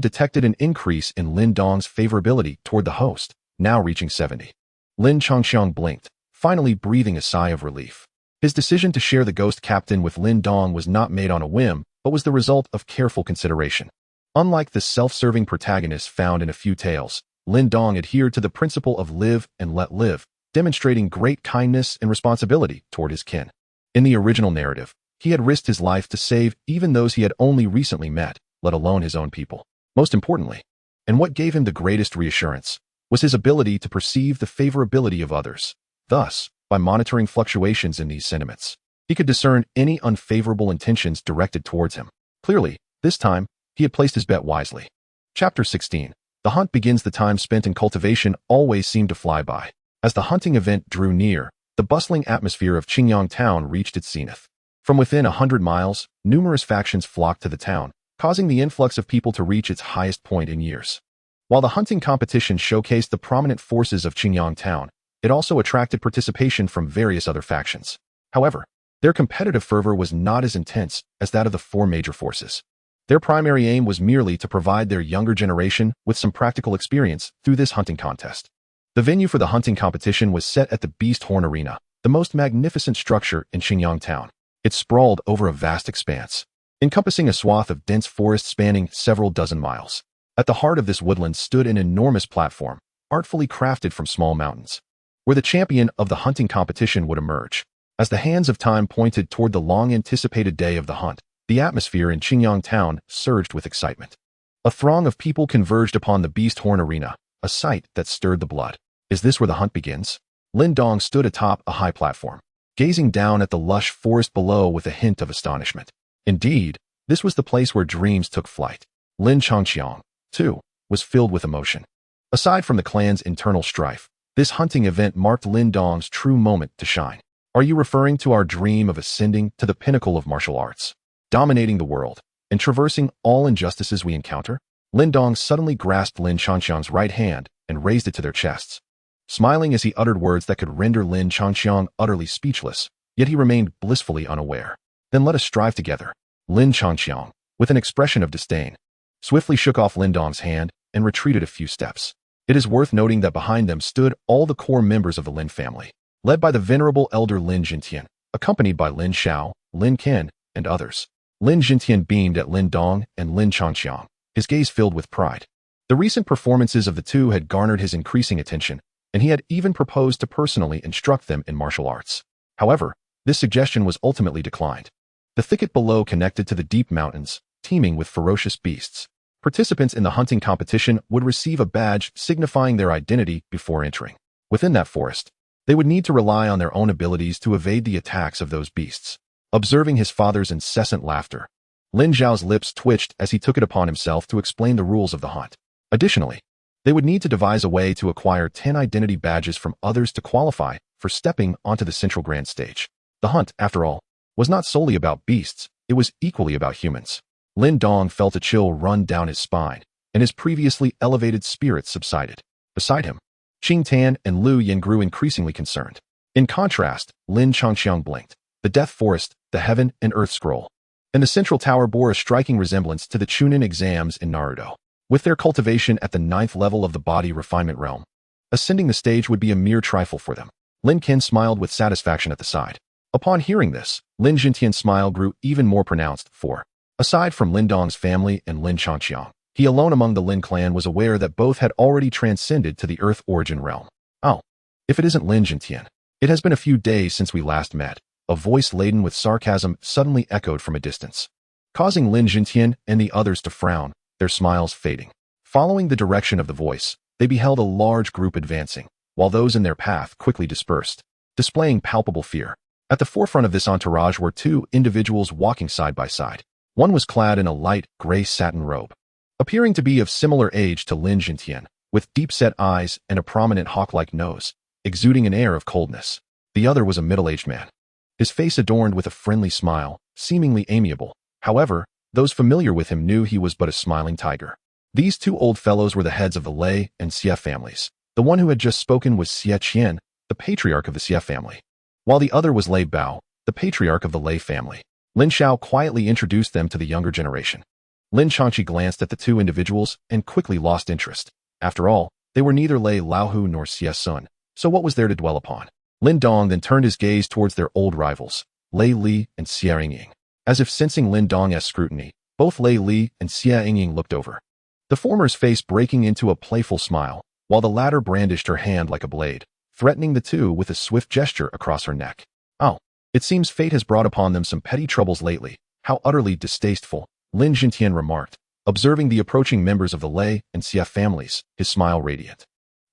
detected an increase in Lin Dong's favorability toward the host, now reaching 70. Lin Changqiang blinked, finally breathing a sigh of relief. His decision to share the ghost captain with Lin Dong was not made on a whim, but was the result of careful consideration. Unlike the self-serving protagonist found in a few tales, Lin Dong adhered to the principle of live and let live, demonstrating great kindness and responsibility toward his kin. In the original narrative, he had risked his life to save even those he had only recently met, let alone his own people. Most importantly, and what gave him the greatest reassurance, was his ability to perceive the favorability of others. Thus, by monitoring fluctuations in these sentiments, he could discern any unfavorable intentions directed towards him. Clearly, this time, he had placed his bet wisely. Chapter 16. The hunt begins. The time spent in cultivation always seemed to fly by. As the hunting event drew near, the bustling atmosphere of Qingyang town reached its zenith. From within 100 miles, numerous factions flocked to the town, causing the influx of people to reach its highest point in years. While the hunting competition showcased the prominent forces of Qingyang town, it also attracted participation from various other factions. However, their competitive fervor was not as intense as that of the four major forces. Their primary aim was merely to provide their younger generation with some practical experience through this hunting contest. The venue for the hunting competition was set at the Beast Horn Arena, the most magnificent structure in Qingyang town. It sprawled over a vast expanse, encompassing a swath of dense forest spanning several dozen miles. At the heart of this woodland stood an enormous platform, artfully crafted from small mountains, where the champion of the hunting competition would emerge. As the hands of time pointed toward the long-anticipated day of the hunt, the atmosphere in Qingyang town surged with excitement. A throng of people converged upon the Beast Horn Arena, a sight that stirred the blood. Is this where the hunt begins? Lin Dong stood atop a high platform, gazing down at the lush forest below with a hint of astonishment. Indeed, this was the place where dreams took flight. Lin Changqiang, too, was filled with emotion. Aside from the clan's internal strife, this hunting event marked Lin Dong's true moment to shine. Are you referring to our dream of ascending to the pinnacle of martial arts, dominating the world, and traversing all injustices we encounter? Lin Dong suddenly grasped Lin Changxiang's right hand and raised it to their chests, smiling as he uttered words that could render Lin Changxiang utterly speechless, yet he remained blissfully unaware. Then let us strive together. Lin Changxiang, with an expression of disdain, swiftly shook off Lin Dong's hand and retreated a few steps. It is worth noting that behind them stood all the core members of the Lin family, led by the venerable elder Lin Jintian, accompanied by Lin Xiao, Lin Ken, and others. Lin Jintian beamed at Lin Dong and Lin Changxiang, his gaze filled with pride. The recent performances of the two had garnered his increasing attention, and he had even proposed to personally instruct them in martial arts. However, this suggestion was ultimately declined. The thicket below connected to the deep mountains, teeming with ferocious beasts. Participants in the hunting competition would receive a badge signifying their identity before entering. Within that forest, they would need to rely on their own abilities to evade the attacks of those beasts. Observing his father's incessant laughter, Lin Zhao's lips twitched as he took it upon himself to explain the rules of the hunt. Additionally, they would need to devise a way to acquire 10 identity badges from others to qualify for stepping onto the central grand stage. The hunt, after all, was not solely about beasts, it was equally about humans. Lin Dong felt a chill run down his spine, and his previously elevated spirits subsided. Beside him, Qing Tan and Lu Yin grew increasingly concerned. In contrast, Lin Changxiang blinked. The Death Forest, the Heaven and Earth Scroll, and the Central Tower bore a striking resemblance to the Chunin exams in Naruto. With their cultivation at the 9th level of the body refinement realm, ascending the stage would be a mere trifle for them. Lin Ken smiled with satisfaction at the side. Upon hearing this, Lin Jintian's smile grew even more pronounced, for, aside from Lin Dong's family and Lin Changxiang, he alone among the Lin clan was aware that both had already transcended to the Earth origin realm. Oh, if it isn't Lin Jintian. It has been a few days since we last met. A voice laden with sarcasm suddenly echoed from a distance, causing Lin Jintian and the others to frown, their smiles fading. Following the direction of the voice, they beheld a large group advancing, while those in their path quickly dispersed, displaying palpable fear. At the forefront of this entourage were two individuals walking side by side. One was clad in a light gray satin robe, appearing to be of similar age to Lin Jintian, with deep-set eyes and a prominent hawk-like nose, exuding an air of coldness. The other was a middle-aged man, his face adorned with a friendly smile, seemingly amiable. However, those familiar with him knew he was but a smiling tiger. These two old fellows were the heads of the Lei and Xie families. The one who had just spoken was Xie Qian, the patriarch of the Xie family, while the other was Lei Bao, the patriarch of the Lei family. Lin Xiao quietly introduced them to the younger generation. Lin Changqi glanced at the two individuals and quickly lost interest. After all, they were neither Lei Laohu nor Xie Sun, so what was there to dwell upon? Lin Dong then turned his gaze towards their old rivals, Lei Li and Xie Ying. As if sensing Lin Dong's scrutiny, both Lei Li and Xie Ying looked over, the former's face breaking into a playful smile, while the latter brandished her hand like a blade, threatening the two with a swift gesture across her neck. Oh, it seems fate has brought upon them some petty troubles lately. How utterly distasteful, Lin Jintian remarked, observing the approaching members of the Lei and Xie families, his smile radiant.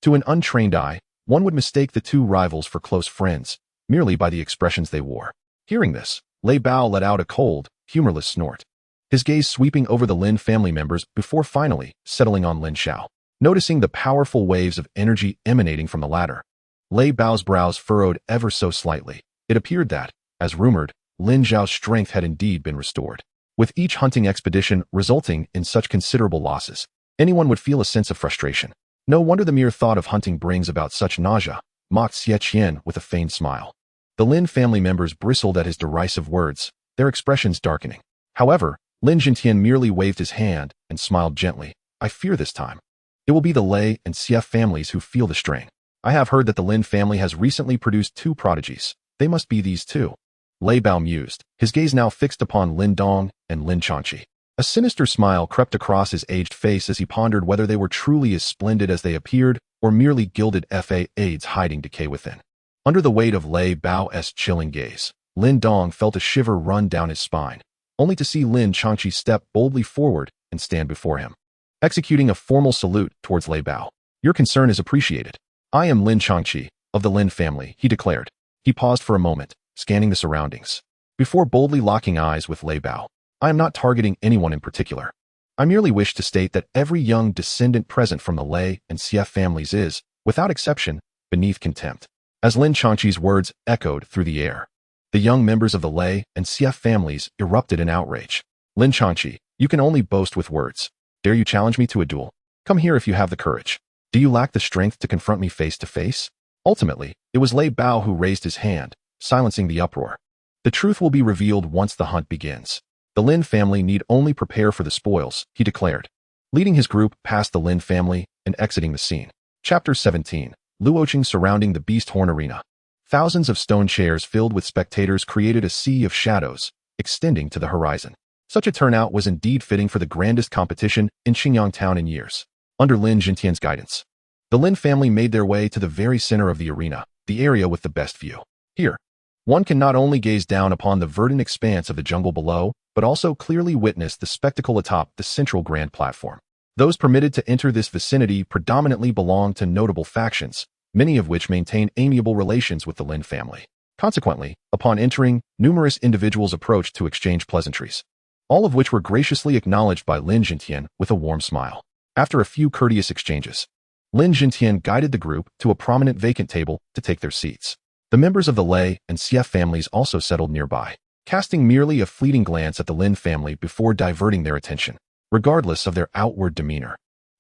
To an untrained eye, one would mistake the two rivals for close friends, merely by the expressions they wore. Hearing this, Lei Bao let out a cold, humorless snort, his gaze sweeping over the Lin family members before finally settling on Lin Xiao. Noticing the powerful waves of energy emanating from the latter, Lei Bao's brows furrowed ever so slightly. It appeared that, as rumored, Lin Zhao's strength had indeed been restored. With each hunting expedition resulting in such considerable losses, anyone would feel a sense of frustration. No wonder the mere thought of hunting brings about such nausea, mocked Xie Qian with a feigned smile. The Lin family members bristled at his derisive words, their expressions darkening. However, Lin Jintian merely waved his hand and smiled gently. I fear this time it will be the Lei and Xie families who feel the strain. I have heard that the Lin family has recently produced two prodigies. They must be these two. Lei Bao mused, his gaze now fixed upon Lin Dong and Lin Changqi. A sinister smile crept across his aged face as he pondered whether they were truly as splendid as they appeared or merely gilded fades hiding decay within. Under the weight of Lei Bao's chilling gaze, Lin Dong felt a shiver run down his spine, only to see Lin Changqi step boldly forward and stand before him, executing a formal salute towards Lei Bao. Your concern is appreciated. I am Lin Changqi, of the Lin family, he declared. He paused for a moment, scanning the surroundings, before boldly locking eyes with Lei Bao. I am not targeting anyone in particular. I merely wish to state that every young descendant present from the Lei and CF families is, without exception, beneath contempt. As Lin Changqi's words echoed through the air, the young members of the Lei and CF families erupted in outrage. Lin Changqi, you can only boast with words. Dare you challenge me to a duel? Come here if you have the courage. Do you lack the strength to confront me face to face? Ultimately, it was Lei Bao who raised his hand, silencing the uproar. The truth will be revealed once the hunt begins. The Lin family need only prepare for the spoils, he declared, leading his group past the Lin family and exiting the scene. Chapter 17. Luocheng surrounding the Beast Horn Arena. Thousands of stone chairs filled with spectators created a sea of shadows, extending to the horizon. Such a turnout was indeed fitting for the grandest competition in Xingyang Town in years. Under Lin Jintian's guidance, the Lin family made their way to the very center of the arena, the area with the best view. Here, one can not only gaze down upon the verdant expanse of the jungle below, but also clearly witness the spectacle atop the central grand platform. Those permitted to enter this vicinity predominantly belong to notable factions, many of which maintain amiable relations with the Lin family. Consequently, upon entering, numerous individuals approached to exchange pleasantries, all of which were graciously acknowledged by Lin Jintian with a warm smile. After a few courteous exchanges, Lin Jintian guided the group to a prominent vacant table to take their seats. The members of the Lei and CF families also settled nearby, casting merely a fleeting glance at the Lin family before diverting their attention. Regardless of their outward demeanor,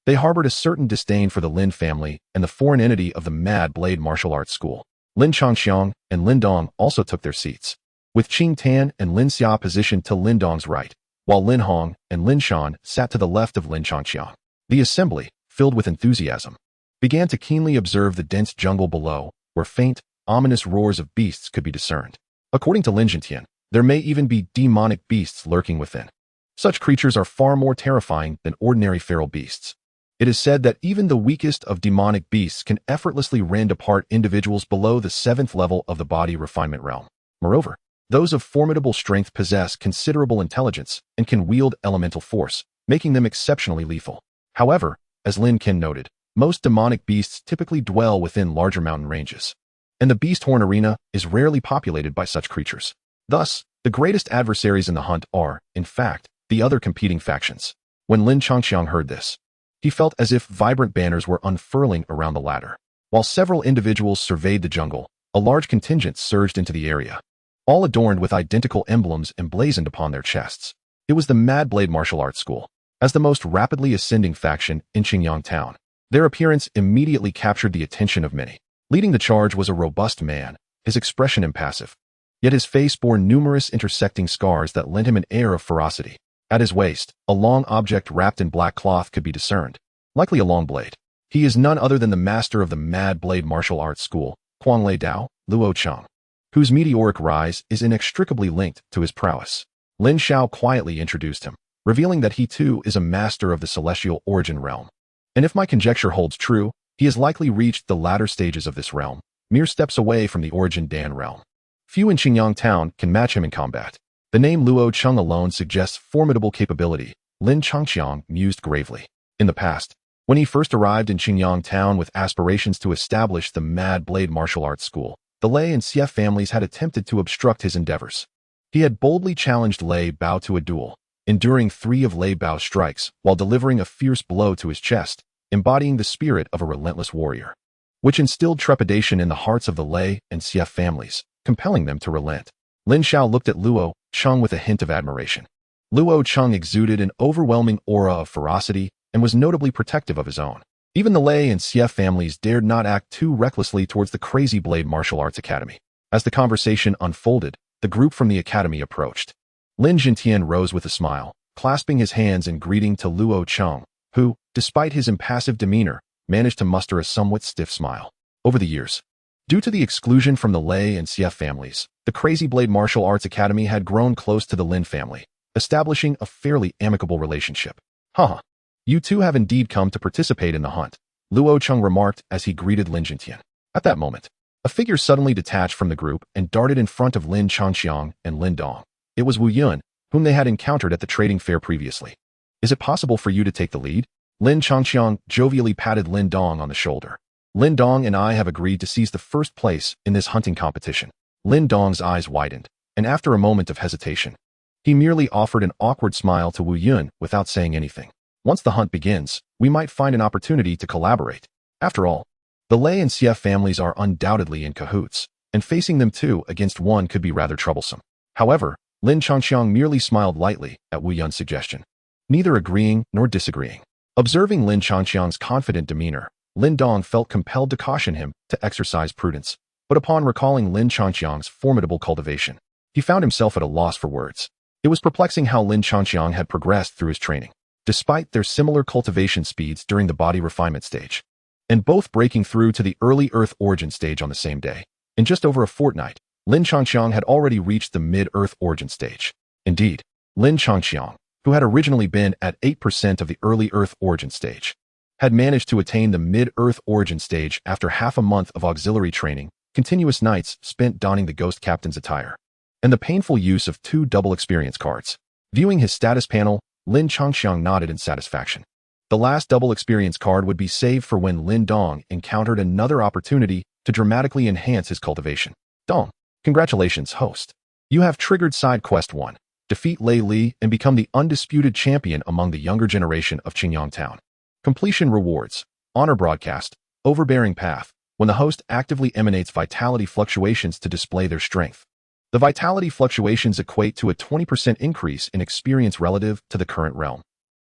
they harbored a certain disdain for the Lin family and the foreign entity of the Mad Blade Martial Arts School. Lin Changxiang and Lin Dong also took their seats, with Qing Tan and Lin Xia positioned to Lin Dong's right, while Lin Hong and Lin Shan sat to the left of Lin Changxiang. The assembly, filled with enthusiasm, began to keenly observe the dense jungle below, where faint, ominous roars of beasts could be discerned. According to Lin Jintian, there may even be demonic beasts lurking within. Such creatures are far more terrifying than ordinary feral beasts. It is said that even the weakest of demonic beasts can effortlessly rend apart individuals below the 7th level of the body refinement realm. Moreover, those of formidable strength possess considerable intelligence and can wield elemental force, making them exceptionally lethal. However, as Lin Ken noted, most demonic beasts typically dwell within larger mountain ranges, and the Beast Horn Arena is rarely populated by such creatures. Thus, the greatest adversaries in the hunt are, in fact, the other competing factions. When Lin Changxiang heard this, he felt as if vibrant banners were unfurling around the latter. While several individuals surveyed the jungle, a large contingent surged into the area, all adorned with identical emblems emblazoned upon their chests. It was the Mad Blade Martial Arts School. As the most rapidly ascending faction in Xingyang Town, their appearance immediately captured the attention of many. Leading the charge was a robust man, his expression impassive, yet his face bore numerous intersecting scars that lent him an air of ferocity. At his waist, a long object wrapped in black cloth could be discerned, likely a long blade. He is none other than the master of the Mad Blade Martial Arts School, Kuanglei Dao, Luocheng, whose meteoric rise is inextricably linked to his prowess. Lin Xiao quietly introduced him, revealing that he too is a master of the celestial origin realm. And if my conjecture holds true, he has likely reached the latter stages of this realm, mere steps away from the origin Dan realm. Few in Xingyang Town can match him in combat. The name Luocheng alone suggests formidable capability, Lin Changxiang mused gravely. In the past, when he first arrived in Xingyang Town with aspirations to establish the Mad Blade Martial Arts School, the Lei and CF families had attempted to obstruct his endeavors. He had boldly challenged Lei Bao to a duel, enduring 3 of Lei Bao's strikes while delivering a fierce blow to his chest, embodying the spirit of a relentless warrior, which instilled trepidation in the hearts of the Lei and CF families, compelling them to relent. Lin Xiao looked at Luocheng with a hint of admiration. Luocheng exuded an overwhelming aura of ferocity and was notably protective of his own. Even the Lei and CF families dared not act too recklessly towards the Crazy Blade Martial Arts Academy. As the conversation unfolded, the group from the academy approached. Lin Jintian rose with a smile, clasping his hands in greeting to Luocheng, who, despite his impassive demeanor, managed to muster a somewhat stiff smile. Over the years, due to the exclusion from the Lei and CF families, the Crazy Blade Martial Arts Academy had grown close to the Lin family, establishing a fairly amicable relationship. Haha, you two have indeed come to participate in the hunt, Luocheng remarked as he greeted Lin Jintian. At that moment, a figure suddenly detached from the group and darted in front of Lin Changxiang and Lin Dong. It was Wu Yun, whom they had encountered at the trading fair previously. Is it possible for you to take the lead? Lin Changxiang jovially patted Lin Dong on the shoulder. Lin Dong and I have agreed to seize the first place in this hunting competition. Lin Dong's eyes widened, and after a moment of hesitation, He merely offered an awkward smile to Wu Yun without saying anything. Once the hunt begins, we might find an opportunity to collaborate. After all, the Lei and Xie families are undoubtedly in cahoots, and facing them 2 against 1 could be rather troublesome. However, Lin Changqiang merely smiled lightly at Wu Yun's suggestion, neither agreeing nor disagreeing. Observing Lin Changqiang's confident demeanor, Lin Dong felt compelled to caution him to exercise prudence, but upon recalling Lin Changqiang's formidable cultivation, he found himself at a loss for words. It was perplexing how Lin Changqiang had progressed through his training, despite their similar cultivation speeds during the body refinement stage, and both breaking through to the early Earth origin stage on the same day. In just over a fortnight, Lin Changqiang had already reached the mid-Earth origin stage. Indeed, Lin Changqiang, who had originally been at 8% of the early Earth origin stage, had managed to attain the mid-Earth origin stage after half a month of auxiliary training, continuous nights spent donning the Ghost Captain's attire, and the painful use of 2 double experience cards. Viewing his status panel, Lin Changqiang nodded in satisfaction. The last double experience card would be saved for when Lin Dong encountered another opportunity to dramatically enhance his cultivation. Dong, congratulations, host. You have triggered side quest 1. Defeat Lei Li and become the undisputed champion among the younger generation of Qingyang Town. Completion rewards. Honor broadcast. Overbearing path. When the host actively emanates vitality fluctuations to display their strength. The vitality fluctuations equate to a 20% increase in experience relative to the current realm.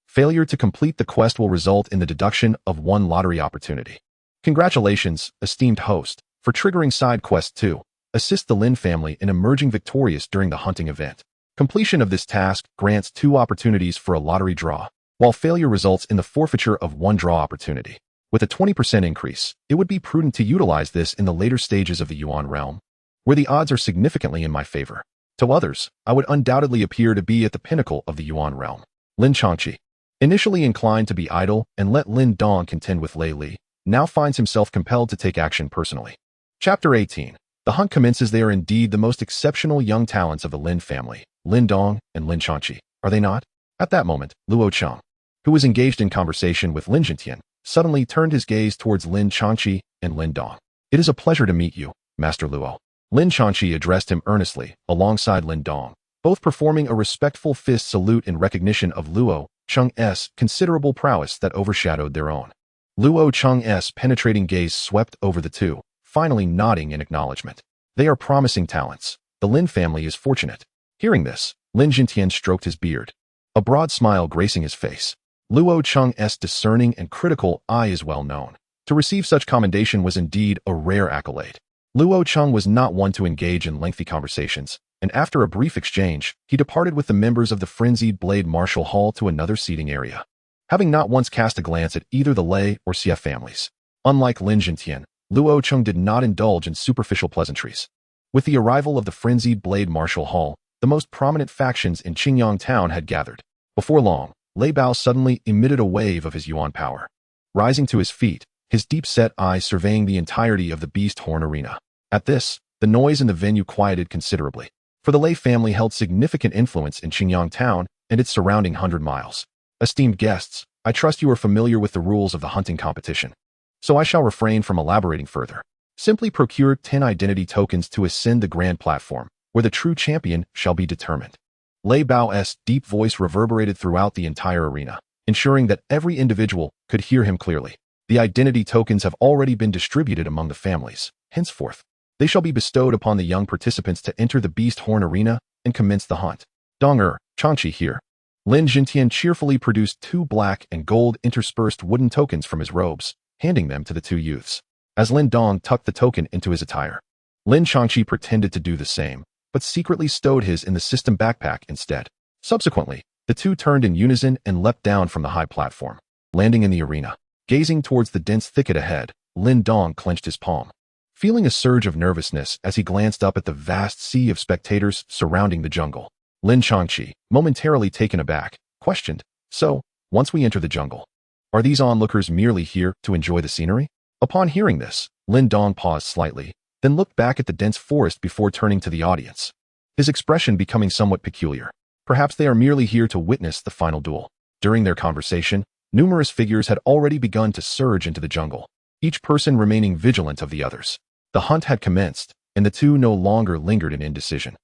Failure to complete the quest will result in the deduction of 1 lottery opportunity. Congratulations, esteemed host, for triggering side quest 2. Assist the Lin family in emerging victorious during the hunting event. Completion of this task grants 2 opportunities for a lottery draw, while failure results in the forfeiture of 1 draw opportunity. With a 20% increase, it would be prudent to utilize this in the later stages of the Yuan realm, where the odds are significantly in my favor. To others, I would undoubtedly appear to be at the pinnacle of the Yuan realm. Lin Changqi, initially inclined to be idle and let Lin Dong contend with Lei Li, now finds himself compelled to take action personally. Chapter 18. The hunt commences. They are indeed the most exceptional young talents of the Lin family, Lin Dong and Lin Changqi, are they not? At that moment, Luo Cheng, who was engaged in conversation with Lin Jintian, suddenly turned his gaze towards Lin Changqi and Lin Dong. It is a pleasure to meet you, Master Luo. Lin Changqi addressed him earnestly, alongside Lin Dong, both performing a respectful fist salute in recognition of Luo Cheng's considerable prowess that overshadowed their own. Luo Cheng's penetrating gaze swept over the 2, finally nodding in acknowledgement. They are promising talents. The Lin family is fortunate. Hearing this, Lin Jintian stroked his beard, a broad smile gracing his face. Luo Cheng's discerning and critical eye is well known. To receive such commendation was indeed a rare accolade. Luo Cheng was not one to engage in lengthy conversations, and after a brief exchange, he departed with the members of the Frenzied Blade Martial Hall to another seating area, having not once cast a glance at either the Lei or Xie families. Unlike Lin Jintian, Luo Cheng did not indulge in superficial pleasantries. With the arrival of the Frenzied Blade Martial Hall, the most prominent factions in Qingyang Town had gathered. Before long, Lei Bao suddenly emitted a wave of his Yuan power. Rising to his feet, his deep-set eyes surveying the entirety of the Beast Horn arena. At this, the noise in the venue quieted considerably, for the Lei family held significant influence in Qingyang Town and its surrounding 100 miles. Esteemed guests, I trust you are familiar with the rules of the hunting competition, so I shall refrain from elaborating further. Simply procure 10 identity tokens to ascend the grand platform, where the true champion shall be determined. Lei Bao's deep voice reverberated throughout the entire arena, ensuring that every individual could hear him clearly. The identity tokens have already been distributed among the families. Henceforth, they shall be bestowed upon the young participants to enter the Beast Horn arena and commence the hunt. Dong Changqi here. Lin Jintian cheerfully produced 2 black and gold interspersed wooden tokens from his robes, handing them to the 2 youths. As Lin Dong tucked the token into his attire, Lin Changqi pretended to do the same, but secretly stowed his in the system backpack instead. Subsequently, the 2 turned in unison and leapt down from the high platform, landing in the arena. Gazing towards the dense thicket ahead, Lin Dong clenched his palm, feeling a surge of nervousness as he glanced up at the vast sea of spectators surrounding the jungle. Lin Changqi, momentarily taken aback, questioned, "So, once we enter the jungle, are these onlookers merely here to enjoy the scenery?" Upon hearing this, Lin Dong paused slightly, then looked back at the dense forest before turning to the audience, his expression becoming somewhat peculiar. Perhaps they are merely here to witness the final duel. During their conversation, numerous figures had already begun to surge into the jungle, each person remaining vigilant of the others. The hunt had commenced, and the 2 no longer lingered in indecision.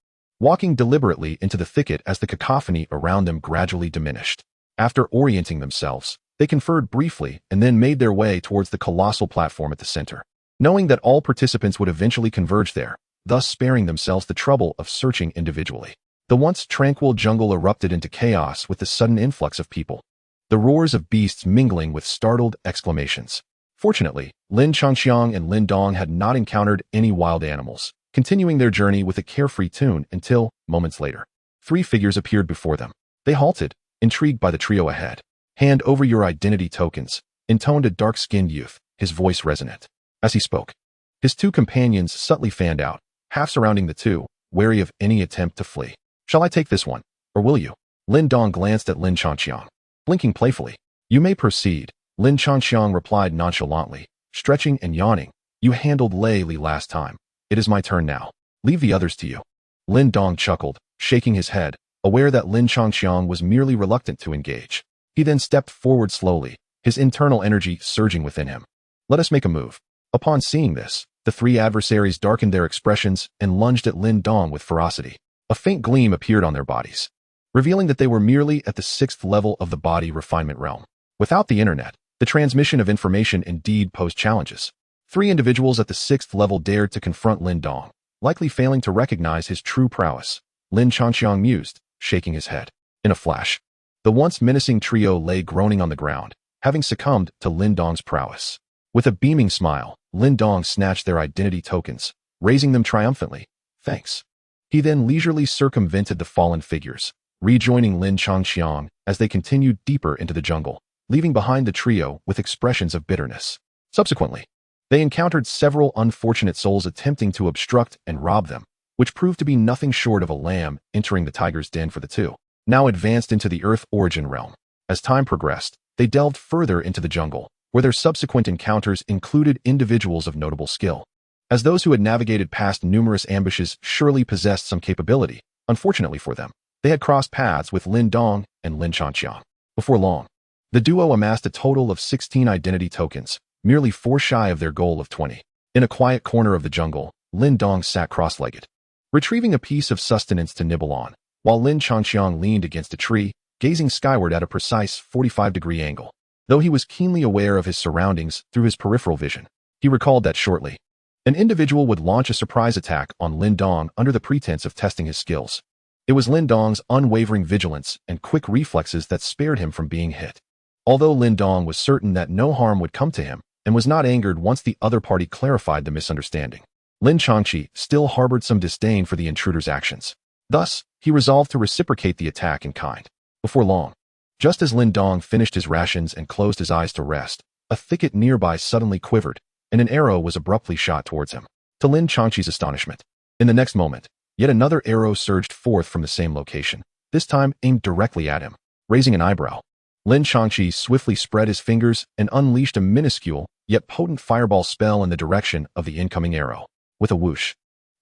walking deliberately into the thicket as the cacophony around them gradually diminished. After orienting themselves, they conferred briefly and then made their way towards the colossal platform at the center, knowing that all participants would eventually converge there, thus sparing themselves the trouble of searching individually. The once tranquil jungle erupted into chaos with the sudden influx of people, the roars of beasts mingling with startled exclamations. Fortunately, Lin Changxiang and Lin Dong had not encountered any wild animals, continuing their journey with a carefree tune until, moments later, 3 figures appeared before them. They halted, intrigued by the trio ahead. "Hand over your identity tokens," intoned a dark-skinned youth, his voice resonant. As he spoke, his 2 companions subtly fanned out, half surrounding the 2, wary of any attempt to flee. "Shall I take this one, or will you?" Lin Dong glanced at Lin Changxiang, blinking playfully. "You may proceed," Lin Changxiang replied nonchalantly, stretching and yawning. "You handled Lei Li last time. It is my turn now. Leave the others to you." Lin Dong chuckled, shaking his head, aware that Lin Changxiang was merely reluctant to engage. He then stepped forward slowly, his internal energy surging within him. "Let us make a move." Upon seeing this, the 3 adversaries darkened their expressions and lunged at Lin Dong with ferocity. A faint gleam appeared on their bodies, revealing that they were merely at the 6th level of the body refinement realm. Without the internet, the transmission of information indeed posed challenges. 3 individuals at the 6th level dared to confront Lin Dong, likely failing to recognize his true prowess. Lin Changxiang mused, shaking his head. In a flash, the once menacing trio lay groaning on the ground, having succumbed to Lin Dong's prowess. With a beaming smile, Lin Dong snatched their identity tokens, raising them triumphantly. "Thanks." He then leisurely circumvented the fallen figures, rejoining Lin Changxiang as they continued deeper into the jungle, leaving behind the trio with expressions of bitterness. Subsequently, they encountered several unfortunate souls attempting to obstruct and rob them, which proved to be nothing short of a lamb entering the tiger's den for the 2. Now advanced into the Earth origin realm. As time progressed, they delved further into the jungle, where their subsequent encounters included individuals of notable skill. As those who had navigated past numerous ambushes surely possessed some capability, unfortunately for them, they had crossed paths with Lin Dong and Lin Changxiang. Before long, the duo amassed a total of 16 identity tokens, merely 4 shy of their goal of 20. In a quiet corner of the jungle, Lin Dong sat cross-legged, retrieving a piece of sustenance to nibble on, while Lin Changxiang leaned against a tree, gazing skyward at a precise 45-degree angle. Though he was keenly aware of his surroundings through his peripheral vision, he recalled that shortly, an individual would launch a surprise attack on Lin Dong under the pretense of testing his skills. It was Lin Dong's unwavering vigilance and quick reflexes that spared him from being hit. Although Lin Dong was certain that no harm would come to him, and was not angered once the other party clarified the misunderstanding, Lin Changqi still harbored some disdain for the intruder's actions. Thus, he resolved to reciprocate the attack in kind. Before long, just as Lin Dong finished his rations and closed his eyes to rest, a thicket nearby suddenly quivered, and an arrow was abruptly shot towards him. To Lin Changqi's astonishment, in the next moment, yet another arrow surged forth from the same location, this time aimed directly at him. Raising an eyebrow, Lin Changqi swiftly spread his fingers and unleashed a minuscule, yet potent fireball spell in the direction of the incoming arrow. With a whoosh,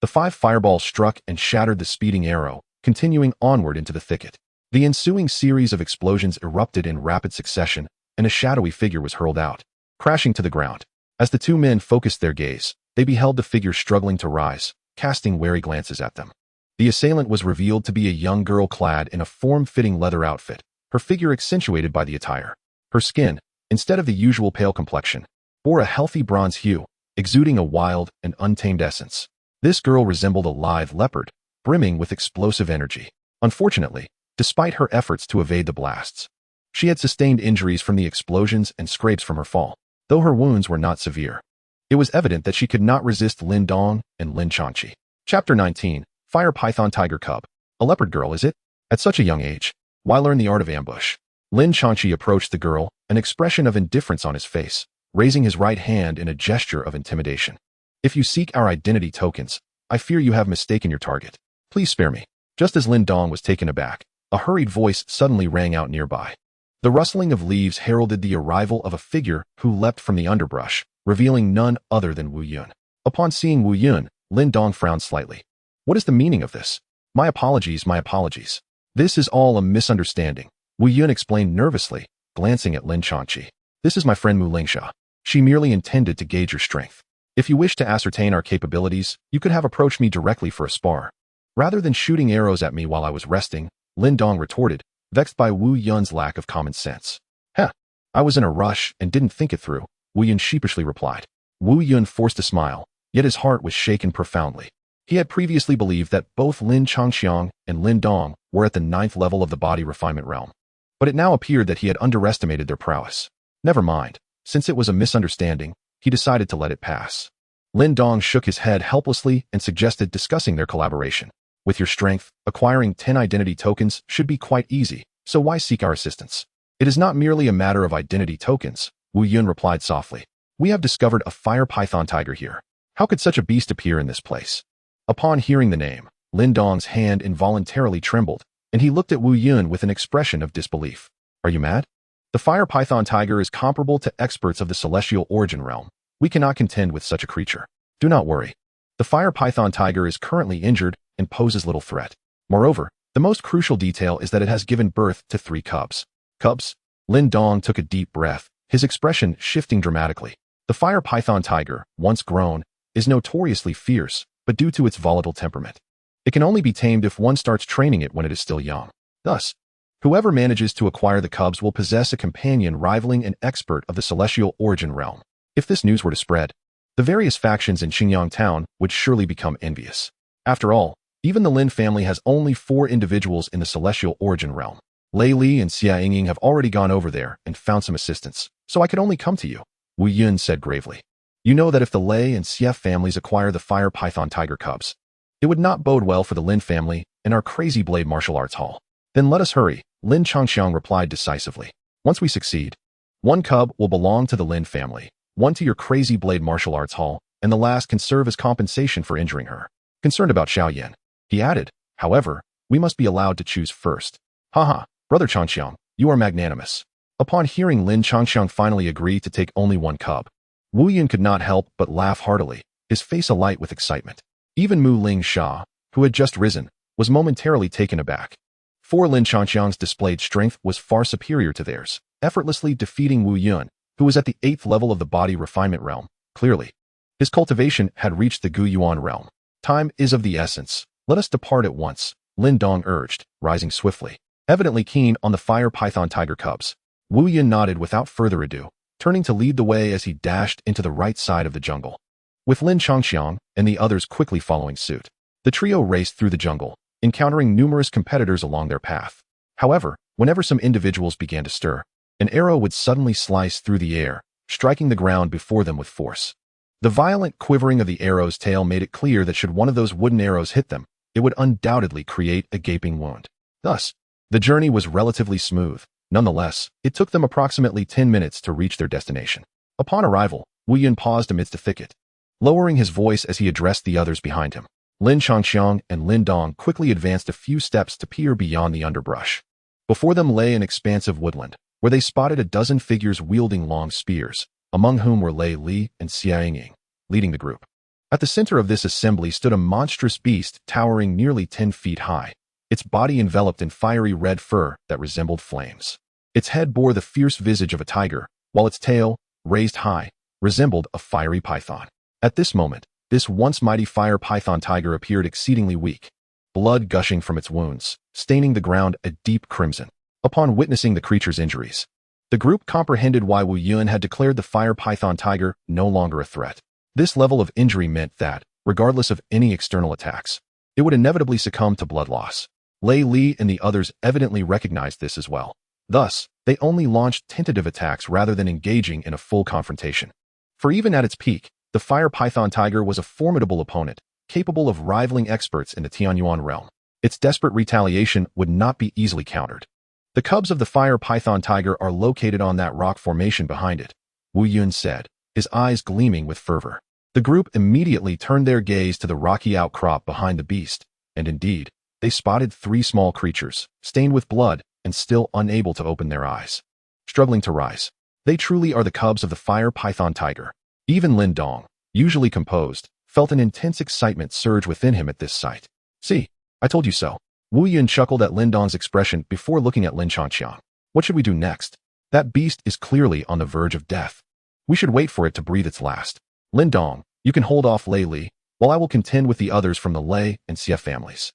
the 5 fireballs struck and shattered the speeding arrow, continuing onward into the thicket. The ensuing series of explosions erupted in rapid succession, and a shadowy figure was hurled out, crashing to the ground. As the 2 men focused their gaze, they beheld the figure struggling to rise, casting wary glances at them. The assailant was revealed to be a young girl clad in a form-fitting leather outfit, her figure accentuated by the attire. Her skin, instead of the usual pale complexion, bore a healthy bronze hue, exuding a wild and untamed essence. This girl resembled a live leopard, brimming with explosive energy. Unfortunately, despite her efforts to evade the blasts, she had sustained injuries from the explosions and scrapes from her fall. Though her wounds were not severe, it was evident that she could not resist Lin Dong and Lin Changqi. Chapter 19, Fire Python Tiger Cub. A leopard girl, is it? At such a young age, why learn the art of ambush? Lin Changqi approached the girl, an expression of indifference on his face, raising his right hand in a gesture of intimidation. If you seek our identity tokens, I fear you have mistaken your target. Please spare me. Just as Lin Dong was taken aback, a hurried voice suddenly rang out nearby. The rustling of leaves heralded the arrival of a figure who leapt from the underbrush, revealing none other than Wu Yun. Upon seeing Wu Yun, Lin Dong frowned slightly. What is the meaning of this? My apologies, my apologies. This is all a misunderstanding, Wu Yun explained nervously, glancing at Lin Changqi. This is my friend Mu Lingsha. She merely intended to gauge your strength. If you wish to ascertain our capabilities, you could have approached me directly for a spar. Rather than shooting arrows at me while I was resting, Lin Dong retorted, vexed by Wu Yun's lack of common sense. Heh, I was in a rush and didn't think it through, Wu Yun sheepishly replied. Wu Yun forced a smile, yet his heart was shaken profoundly. He had previously believed that both Lin Changxiang and Lin Dong were at the 9th level of the body refinement realm. But it now appeared that he had underestimated their prowess. Never mind, since it was a misunderstanding, he decided to let it pass. Lin Dong shook his head helplessly and suggested discussing their collaboration. With your strength, acquiring 10 identity tokens should be quite easy, so why seek our assistance? It is not merely a matter of identity tokens, Wu Yun replied softly. We have discovered a fire python tiger here. How could such a beast appear in this place? Upon hearing the name, Lin Dong's hand involuntarily trembled, and he looked at Wu Yun with an expression of disbelief. Are you mad? The fire python tiger is comparable to experts of the celestial origin realm. We cannot contend with such a creature. Do not worry. The fire python tiger is currently injured and poses little threat. Moreover, the most crucial detail is that it has given birth to 3 cubs. Cubs? Lin Dong took a deep breath, his expression shifting dramatically. The fire python tiger, once grown, is notoriously fierce, but due to its volatile temperament, it can only be tamed if one starts training it when it is still young. Thus, whoever manages to acquire the cubs will possess a companion rivaling an expert of the celestial origin realm. If this news were to spread, the various factions in Xingyang town would surely become envious. After all, even the Lin family has only 4 individuals in the celestial origin realm. Lei Li and Xia Yingying have already gone over there and found some assistance, so I could only come to you, Wu Yun said gravely. You know that if the Lei and Xia families acquire the fire python tiger cubs, it would not bode well for the Lin family and our crazy blade martial arts hall. Then let us hurry, Lin Changxiang replied decisively. Once we succeed, 1 cub will belong to the Lin family, 1 to your crazy blade martial arts hall, and the last can serve as compensation for injuring her. Concerned about Xiaoyan, he added, however, we must be allowed to choose first. Haha, brother Changxiang, you are magnanimous. Upon hearing Lin Changxiang finally agree to take only 1 cub, Wu Yun could not help but laugh heartily, his face alight with excitement. Even Mu Ling Sha, who had just risen, was momentarily taken aback. For Lin Changxiang's displayed strength was far superior to theirs, effortlessly defeating Wu Yun, who was at the 8th level of the body refinement realm. Clearly, his cultivation had reached the Gu Yuan realm. Time is of the essence. Let us depart at once, Lin Dong urged, rising swiftly. Evidently keen on the fire python tiger cubs, Wu Yun nodded without further ado, turning to lead the way as he dashed into the right side of the jungle. With Lin Changxiang and the others quickly following suit, the trio raced through the jungle, encountering numerous competitors along their path. However, whenever some individuals began to stir, an arrow would suddenly slice through the air, striking the ground before them with force. The violent quivering of the arrow's tail made it clear that should one of those wooden arrows hit them, it would undoubtedly create a gaping wound. Thus, the journey was relatively smooth. Nonetheless, it took them approximately 10 minutes to reach their destination. Upon arrival, Wu Yun paused amidst a thicket, lowering his voice as he addressed the others behind him. Lin Changxiang and Lin Dong quickly advanced a few steps to peer beyond the underbrush. Before them lay an expansive woodland, where they spotted a dozen figures wielding long spears, among whom were Lei Li and Xia Yingying, leading the group. At the center of this assembly stood a monstrous beast towering nearly 10 feet high, its body enveloped in fiery red fur that resembled flames. Its head bore the fierce visage of a tiger, while its tail, raised high, resembled a fiery python. At this moment, this once mighty fire python tiger appeared exceedingly weak, blood gushing from its wounds, staining the ground a deep crimson. Upon witnessing the creature's injuries, the group comprehended why Wu Yun had declared the fire python tiger no longer a threat. This level of injury meant that, regardless of any external attacks, it would inevitably succumb to blood loss. Lei Li and the others evidently recognized this as well. Thus, they only launched tentative attacks rather than engaging in a full confrontation. For even at its peak, the fire python tiger was a formidable opponent, capable of rivaling experts in the Tianyuan realm. Its desperate retaliation would not be easily countered. The cubs of the fire python tiger are located on that rock formation behind it, Wu Yun said, his eyes gleaming with fervor. The group immediately turned their gaze to the rocky outcrop behind the beast, and indeed, they spotted 3 small creatures, stained with blood and still unable to open their eyes. Struggling to rise. They truly are the cubs of the fire python tiger. Even Lin Dong, usually composed, felt an intense excitement surge within him at this sight. See, I told you so. Wu Yun chuckled at Lin Dong's expression before looking at Lin Changxiang. What should we do next? That beast is clearly on the verge of death. We should wait for it to breathe its last. Lin Dong, you can hold off Lei Li, while I will contend with the others from the Lei and Xia families.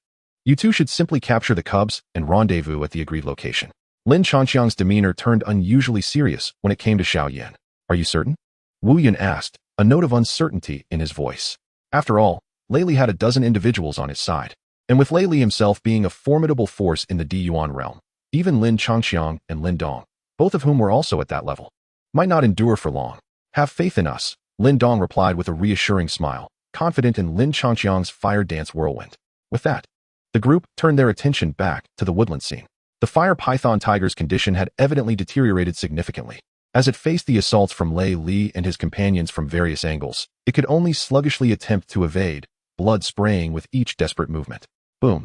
You two should simply capture the cubs and rendezvous at the agreed location. Lin Changxiang's demeanor turned unusually serious when it came to Xiao Yan. Are you certain? Wu Yun asked, a note of uncertainty in his voice. After all, Lei Li had a dozen individuals on his side. And with Lei Li himself being a formidable force in the Diyuan realm, even Lin Changxiang and Lin Dong, both of whom were also at that level, might not endure for long. Have faith in us, Lin Dong replied with a reassuring smile, confident in Lin Changxiang's fire dance whirlwind. With that, the group turned their attention back to the woodland scene. The fire python tiger's condition had evidently deteriorated significantly. As it faced the assaults from Lei Li and his companions from various angles, it could only sluggishly attempt to evade, blood spraying with each desperate movement. Boom.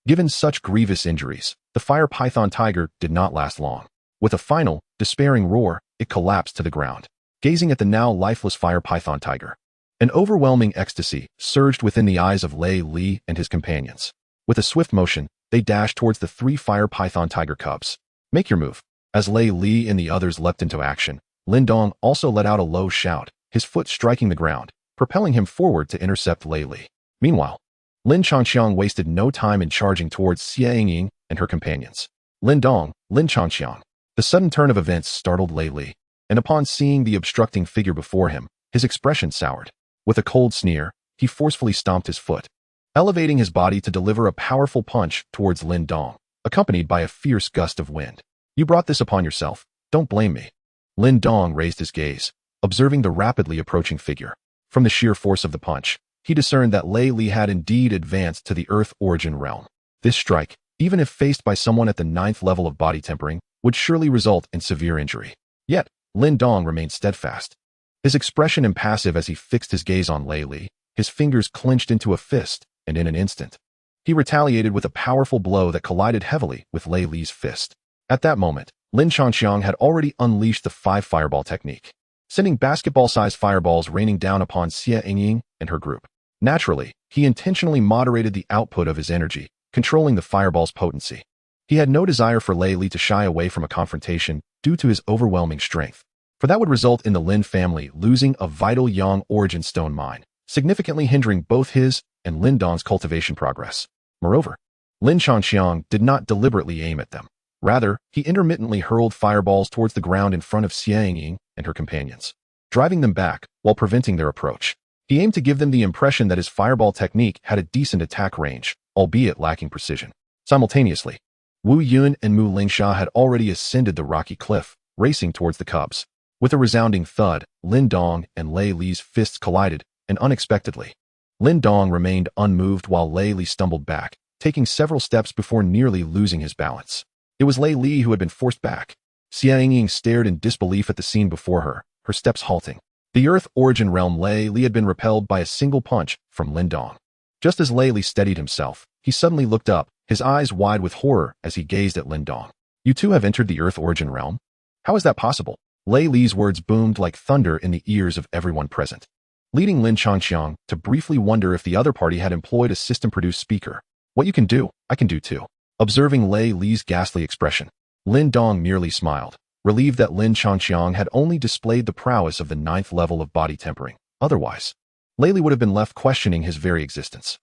Given such grievous injuries, the fire python tiger did not last long. With a final, despairing roar, it collapsed to the ground, gazing at the now lifeless fire python tiger. An overwhelming ecstasy surged within the eyes of Lei Li and his companions. With a swift motion, they dashed towards the 3 fire python tiger cubs. Make your move. As Lei Li and the others leapt into action, Lin Dong also let out a low shout, his foot striking the ground, propelling him forward to intercept Lei Li. Meanwhile, Lin Changxiang wasted no time in charging towards Xia Yingying and her companions. Lin Dong, Lin Changxiang. The sudden turn of events startled Lei Li, and upon seeing the obstructing figure before him, his expression soured. With a cold sneer, he forcefully stomped his foot, elevating his body to deliver a powerful punch towards Lin Dong, accompanied by a fierce gust of wind. You brought this upon yourself. Don't blame me. Lin Dong raised his gaze, observing the rapidly approaching figure. From the sheer force of the punch, he discerned that Lei Li had indeed advanced to the Earth origin realm. This strike, even if faced by someone at the 9th level of body tempering, would surely result in severe injury. Yet, Lin Dong remained steadfast. His expression impassive as he fixed his gaze on Lei Li, his fingers clenched into a fist, and in an instant, he retaliated with a powerful blow that collided heavily with Lei Li's fist. At that moment, Lin Changxiang had already unleashed the 5 fireball technique, sending basketball-sized fireballs raining down upon Xia Yingying and her group. Naturally, he intentionally moderated the output of his energy, controlling the fireball's potency. He had no desire for Lei Li to shy away from a confrontation due to his overwhelming strength, for that would result in the Lin family losing a vital Yang origin stone mine, significantly hindering both his and Lin Dong's cultivation progress. Moreover, Lin Changxiang did not deliberately aim at them. Rather, he intermittently hurled fireballs towards the ground in front of Xia Yingying and her companions, driving them back while preventing their approach. He aimed to give them the impression that his fireball technique had a decent attack range, albeit lacking precision. Simultaneously, Wu Yun and Mu Lingsha had already ascended the rocky cliff, racing towards the cubs. With a resounding thud, Lin Dong and Lei Li's fists collided, and unexpectedly, Lin Dong remained unmoved while Lei Li stumbled back, taking several steps before nearly losing his balance. It was Lei Li who had been forced back. Xia Yingying stared in disbelief at the scene before her, her steps halting. The Earth origin realm Lei Li had been repelled by a single punch from Lin Dong. Just as Lei Li steadied himself, he suddenly looked up, his eyes wide with horror as he gazed at Lin Dong. You two have entered the Earth origin realm? How is that possible? Lei Li's words boomed like thunder in the ears of everyone present, leading Lin Changxiang to briefly wonder if the other party had employed a system-produced speaker. What you can do, I can do too. Observing Lei Li's ghastly expression, Lin Dong merely smiled, relieved that Lin Changxiang had only displayed the prowess of the 9th level of body tempering. Otherwise, Lei Li would have been left questioning his very existence.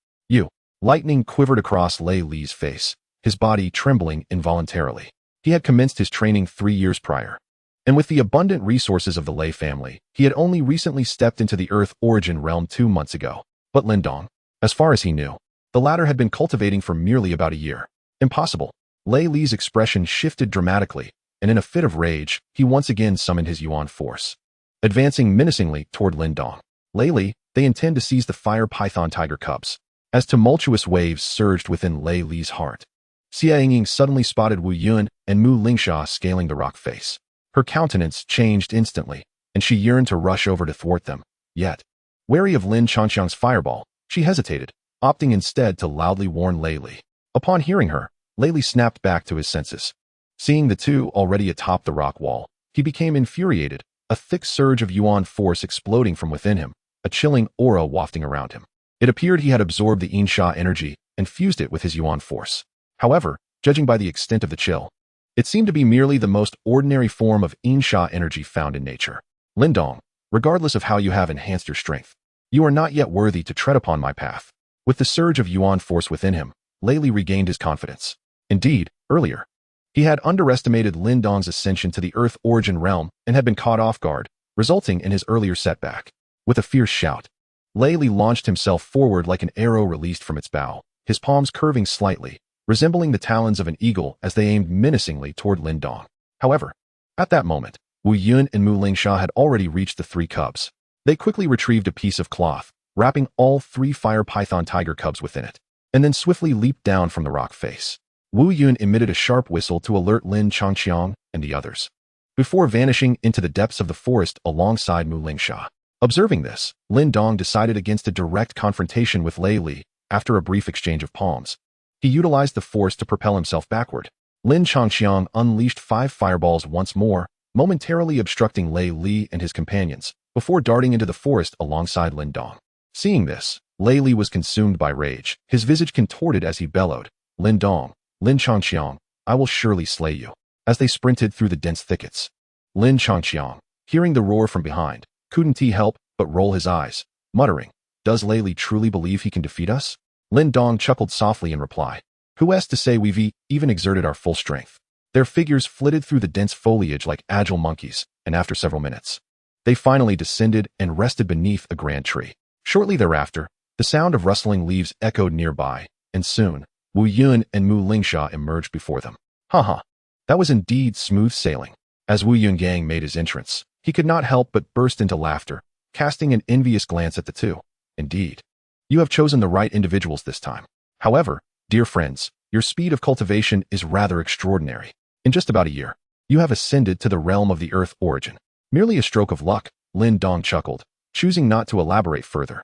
Lightning quivered across Lei Li's face, his body trembling involuntarily. He had commenced his training 3 years prior, and with the abundant resources of the Lei family, he had only recently stepped into the Earth origin realm 2 months ago. But Lin Dong, as far as he knew, the latter had been cultivating for merely about a year. Impossible. Lei Li's expression shifted dramatically, and in a fit of rage, he once again summoned his Yuan force. Advancing menacingly toward Lin Dong. Lei Li, they intend to seize the fire python tiger cubs. As tumultuous waves surged within Lei Li's heart, Xia Yingying suddenly spotted Wu Yun and Mu Lingsha scaling the rock face. Her countenance changed instantly, and she yearned to rush over to thwart them. Yet, wary of Lin Changxiang's fireball, she hesitated, opting instead to loudly warn Lei Li. Upon hearing her, Lei Li snapped back to his senses. Seeing the two already atop the rock wall, he became infuriated, a thick surge of Yuan force exploding from within him, a chilling aura wafting around him. It appeared he had absorbed the Yinsha energy and fused it with his Yuan force. However, judging by the extent of the chill, it seemed to be merely the most ordinary form of Yinsha energy found in nature. Lin Dong, regardless of how you have enhanced your strength, you are not yet worthy to tread upon my path. With the surge of Yuan force within him, Lei Li regained his confidence. Indeed, earlier, he had underestimated Lin Dong's ascension to the Earth origin realm and had been caught off guard, resulting in his earlier setback. With a fierce shout, Lei Li launched himself forward like an arrow released from its bow, his palms curving slightly, resembling the talons of an eagle as they aimed menacingly toward Lin Dong. However, at that moment, Wu Yun and Mu Lingsha had already reached the three cubs. They quickly retrieved a piece of cloth, wrapping all three fire python tiger cubs within it, and then swiftly leaped down from the rock face. Wu Yun emitted a sharp whistle to alert Lin Changqiang and the others, before vanishing into the depths of the forest alongside Mu Lingsha. Observing this, Lin Dong decided against a direct confrontation with Lei Li. After a brief exchange of palms, he utilized the force to propel himself backward. Lin Changqiang unleashed 5 fireballs once more, momentarily obstructing Lei Li and his companions, before darting into the forest alongside Lin Dong. Seeing this, Lei Li was consumed by rage, his visage contorted as he bellowed, "Lin Dong, Lin Changqiang, I will surely slay you." As they sprinted through the dense thickets, Lin Changqiang, hearing the roar from behind, couldn't he help but roll his eyes, muttering, "Does Lei Li truly believe he can defeat us?" Lin Dong chuckled softly in reply, "Who has to say we've even exerted our full strength?" Their figures flitted through the dense foliage like agile monkeys, and after several minutes, they finally descended and rested beneath a grand tree. Shortly thereafter, the sound of rustling leaves echoed nearby, and soon, Wu Yun and Mu Lingsha emerged before them. Haha, that was indeed smooth sailing. As Wu Yun Gang made his entrance, he could not help but burst into laughter, casting an envious glance at the two. Indeed, you have chosen the right individuals this time. However, dear friends, your speed of cultivation is rather extraordinary. In just about a year, you have ascended to the realm of the Earth origin. Merely a stroke of luck, Lin Dong chuckled, choosing not to elaborate further.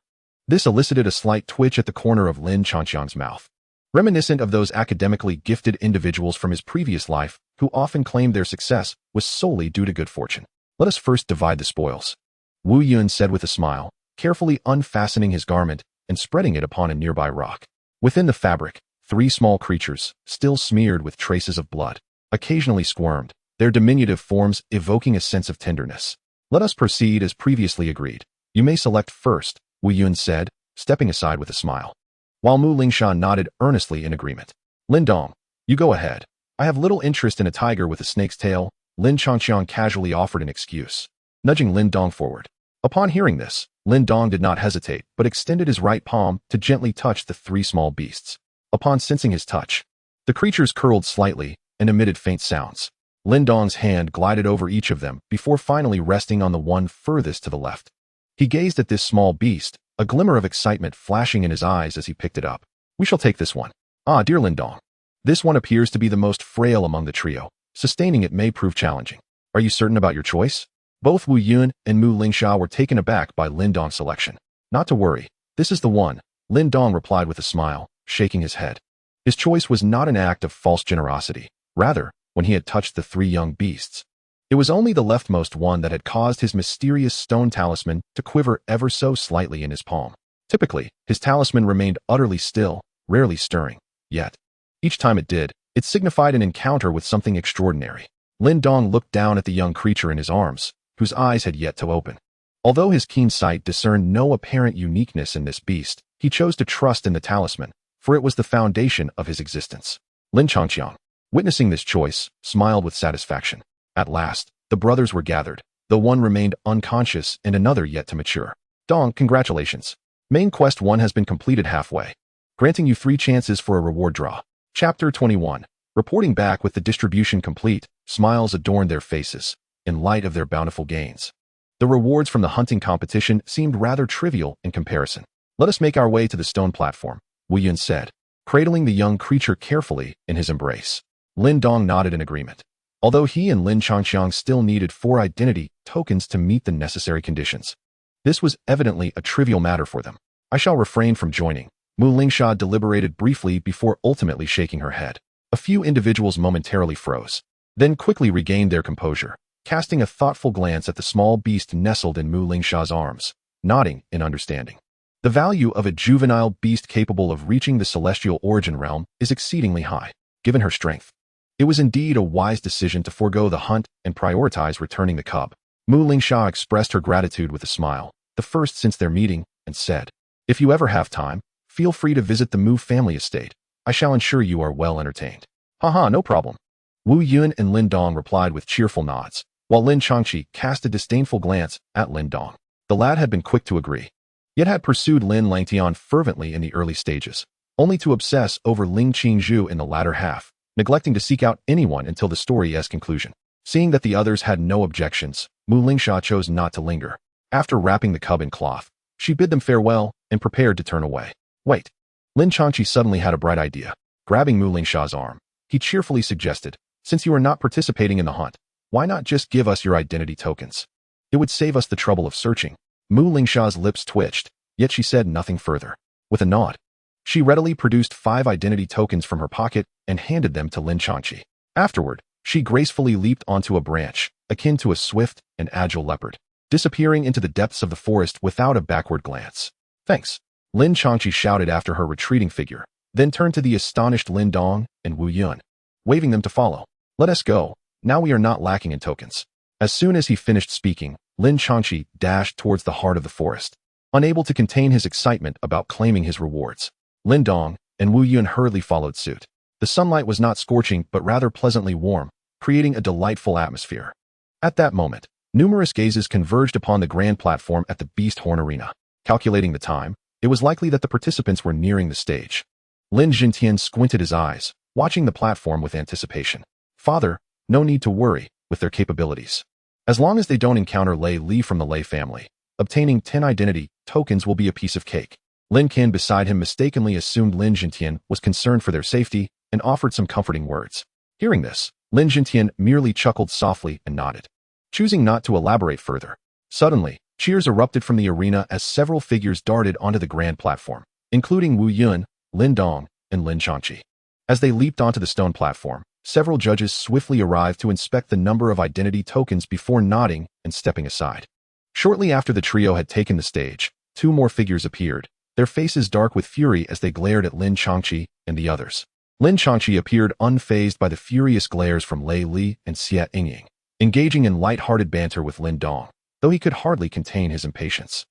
This elicited a slight twitch at the corner of Lin Changqiang's mouth, reminiscent of those academically gifted individuals from his previous life who often claimed their success was solely due to good fortune. Let us first divide the spoils, Wu Yun said with a smile, carefully unfastening his garment and spreading it upon a nearby rock. Within the fabric, 3 small creatures, still smeared with traces of blood, occasionally squirmed, their diminutive forms evoking a sense of tenderness. Let us proceed as previously agreed. You may select first, Wu Yun said, stepping aside with a smile, while Mu Lingsha nodded earnestly in agreement. Lin Dong, you go ahead. I have little interest in a tiger with a snake's tail, Lin Changqiang casually offered an excuse, nudging Lin Dong forward. Upon hearing this, Lin Dong did not hesitate but extended his right palm to gently touch the 3 small beasts. Upon sensing his touch, the creatures curled slightly and emitted faint sounds. Lin Dong's hand glided over each of them before finally resting on the one furthest to the left. He gazed at this small beast, a glimmer of excitement flashing in his eyes as he picked it up. We shall take this one. Ah, dear Lin Dong. This one appears to be the most frail among the trio. Sustaining it may prove challenging. Are you certain about your choice? Both Wu Yun and Mu Lingsha were taken aback by Lin Dong's selection. Not to worry. This is the one, Lin Dong replied with a smile, shaking his head. His choice was not an act of false generosity. Rather, when he had touched the 3 young beasts, it was only the leftmost one that had caused his mysterious stone talisman to quiver ever so slightly in his palm. Typically, his talisman remained utterly still, rarely stirring. Yet, each time it did, it signified an encounter with something extraordinary. Lin Dong looked down at the young creature in his arms, whose eyes had yet to open. Although his keen sight discerned no apparent uniqueness in this beast, he chose to trust in the talisman, for it was the foundation of his existence. Lin Changqiang, witnessing this choice, smiled with satisfaction. At last, the brothers were gathered, though one remained unconscious and another yet to mature. Dong, congratulations. Main Quest 1 has been completed halfway, granting you 3 chances for a reward draw. Chapter 21. Reporting back with the distribution complete, smiles adorned their faces, in light of their bountiful gains. The rewards from the hunting competition seemed rather trivial in comparison. Let us make our way to the stone platform, Wu Yun said, cradling the young creature carefully in his embrace. Lin Dong nodded in agreement, although he and Lin Changqiang still needed 4 identity tokens to meet the necessary conditions. This was evidently a trivial matter for them. I shall refrain from joining. Mu Lingsha deliberated briefly before ultimately shaking her head. A few individuals momentarily froze, then quickly regained their composure, casting a thoughtful glance at the small beast nestled in Mu Lingsha's arms, nodding in understanding. The value of a juvenile beast capable of reaching the celestial origin realm is exceedingly high, given her strength. It was indeed a wise decision to forego the hunt and prioritize returning the cub. Mu Lingsha expressed her gratitude with a smile, the first since their meeting, and said, "If you ever have time, feel free to visit the Mu family estate. I shall ensure you are well entertained. Haha, no problem. Wu Yun and Lin Dong replied with cheerful nods, while Lin Changqi cast a disdainful glance at Lin Dong. The lad had been quick to agree, yet had pursued Lin Langtian fervently in the early stages, only to obsess over Ling Qingzhu in the latter half, neglecting to seek out anyone until the story's conclusion. Seeing that the others had no objections, Mu Lingsha chose not to linger. After wrapping the cub in cloth, she bid them farewell and prepared to turn away. Wait. Lin Changqi suddenly had a bright idea. Grabbing Mu Lingsha's arm, he cheerfully suggested, since you are not participating in the hunt, why not just give us your identity tokens? It would save us the trouble of searching. Mu Lingsha's lips twitched, yet she said nothing further. With a nod, she readily produced 5 identity tokens from her pocket and handed them to Lin Changqi. Afterward, she gracefully leaped onto a branch, akin to a swift and agile leopard, disappearing into the depths of the forest without a backward glance. Thanks, Lin Changqi shouted after her retreating figure, then turned to the astonished Lin Dong and Wu Yun, waving them to follow. Let us go, now we are not lacking in tokens. As soon as he finished speaking, Lin Changqi dashed towards the heart of the forest, unable to contain his excitement about claiming his rewards. Lin Dong and Wu Yun hurriedly followed suit. The sunlight was not scorching but rather pleasantly warm, creating a delightful atmosphere. At that moment, numerous gazes converged upon the grand platform at the Beast Horn Arena. Calculating the time, it was likely that the participants were nearing the stage. Lin Jintian squinted his eyes, watching the platform with anticipation. Father, no need to worry with their capabilities. As long as they don't encounter Lei Li from the Lei family, obtaining 10 identity tokens will be a piece of cake. Lin Qin beside him mistakenly assumed Lin Jintian was concerned for their safety and offered some comforting words. Hearing this, Lin Jintian merely chuckled softly and nodded, choosing not to elaborate further. Suddenly, cheers erupted from the arena as several figures darted onto the grand platform, including Wu Yun, Lin Dong, and Lin Changqi. As they leaped onto the stone platform, several judges swiftly arrived to inspect the number of identity tokens before nodding and stepping aside. Shortly after the trio had taken the stage, 2 more figures appeared, their faces dark with fury as they glared at Lin Changqi and the others. Lin Changqi appeared unfazed by the furious glares from Lei Li and Xie Yingying, engaging in light-hearted banter with Lin Dong, though he could hardly contain his impatience.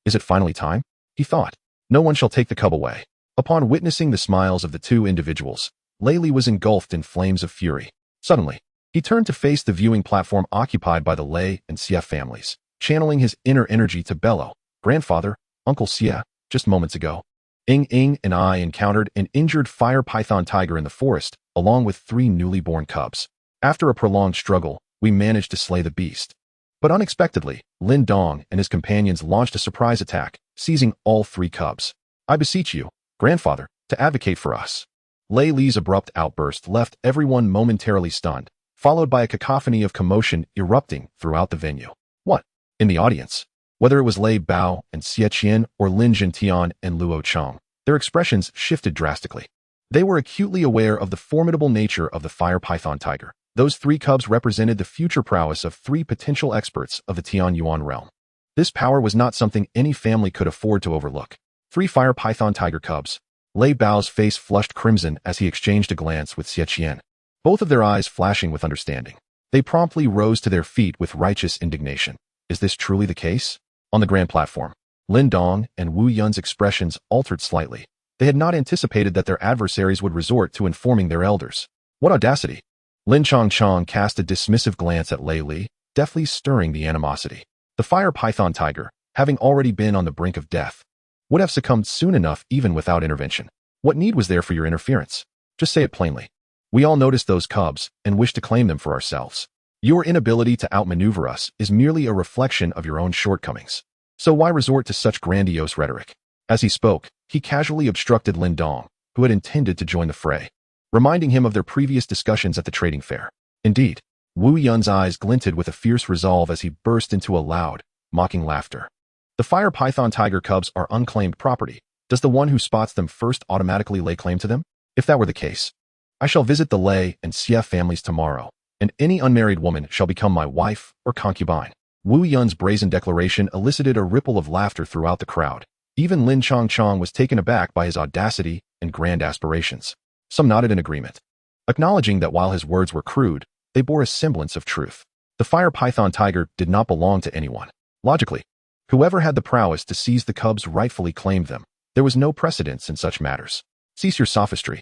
Is it finally time? He thought. No one shall take the cub away. Upon witnessing the smiles of the 2 individuals, Lei Li was engulfed in flames of fury. Suddenly, he turned to face the viewing platform occupied by the Lei and Xie families, channeling his inner energy to bellow. Grandfather, Uncle Xie, just moments ago, Ying and I encountered an injured fire python tiger in the forest, along with 3 newly born cubs. After a prolonged struggle, we managed to slay the beast. But unexpectedly, Lin Dong and his companions launched a surprise attack, seizing all 3 cubs. I beseech you, Grandfather, to advocate for us. Lei Li's abrupt outburst left everyone momentarily stunned, followed by a cacophony of commotion erupting throughout the venue. What? In the audience? Whether it was Lei Bao and Xie Qian or Lin Jintian and Luo Chong, their expressions shifted drastically. They were acutely aware of the formidable nature of the fire python tiger. Those 3 cubs represented the future prowess of 3 potential experts of the Tian Yuan realm. This power was not something any family could afford to overlook. 3 fire python tiger cubs. Lei Bao's face flushed crimson as he exchanged a glance with Xie Qian, both of their eyes flashing with understanding. They promptly rose to their feet with righteous indignation. Is this truly the case? On the grand platform, Lin Dong and Wu Yun's expressions altered slightly. They had not anticipated that their adversaries would resort to informing their elders. What audacity! Lin Changchang cast a dismissive glance at Lei Li, deftly stirring the animosity. The fire python tiger, having already been on the brink of death, would have succumbed soon enough even without intervention. What need was there for your interference? Just say it plainly. We all noticed those cubs and wish to claim them for ourselves. Your inability to outmaneuver us is merely a reflection of your own shortcomings. So why resort to such grandiose rhetoric? As he spoke, he casually obstructed Lin Dong, who had intended to join the fray, reminding him of their previous discussions at the trading fair. Indeed, Wu Yun's eyes glinted with a fierce resolve as he burst into a loud, mocking laughter. The fire python tiger cubs are unclaimed property. Does the one who spots them first automatically lay claim to them? If that were the case, I shall visit the Lei and Xie families tomorrow, and any unmarried woman shall become my wife or concubine. Wu Yun's brazen declaration elicited a ripple of laughter throughout the crowd. Even Lin Changchang was taken aback by his audacity and grand aspirations. Some nodded in agreement, acknowledging that while his words were crude, they bore a semblance of truth. The fire python tiger did not belong to anyone. Logically, whoever had the prowess to seize the cubs rightfully claimed them. There was no precedence in such matters. Cease your sophistry.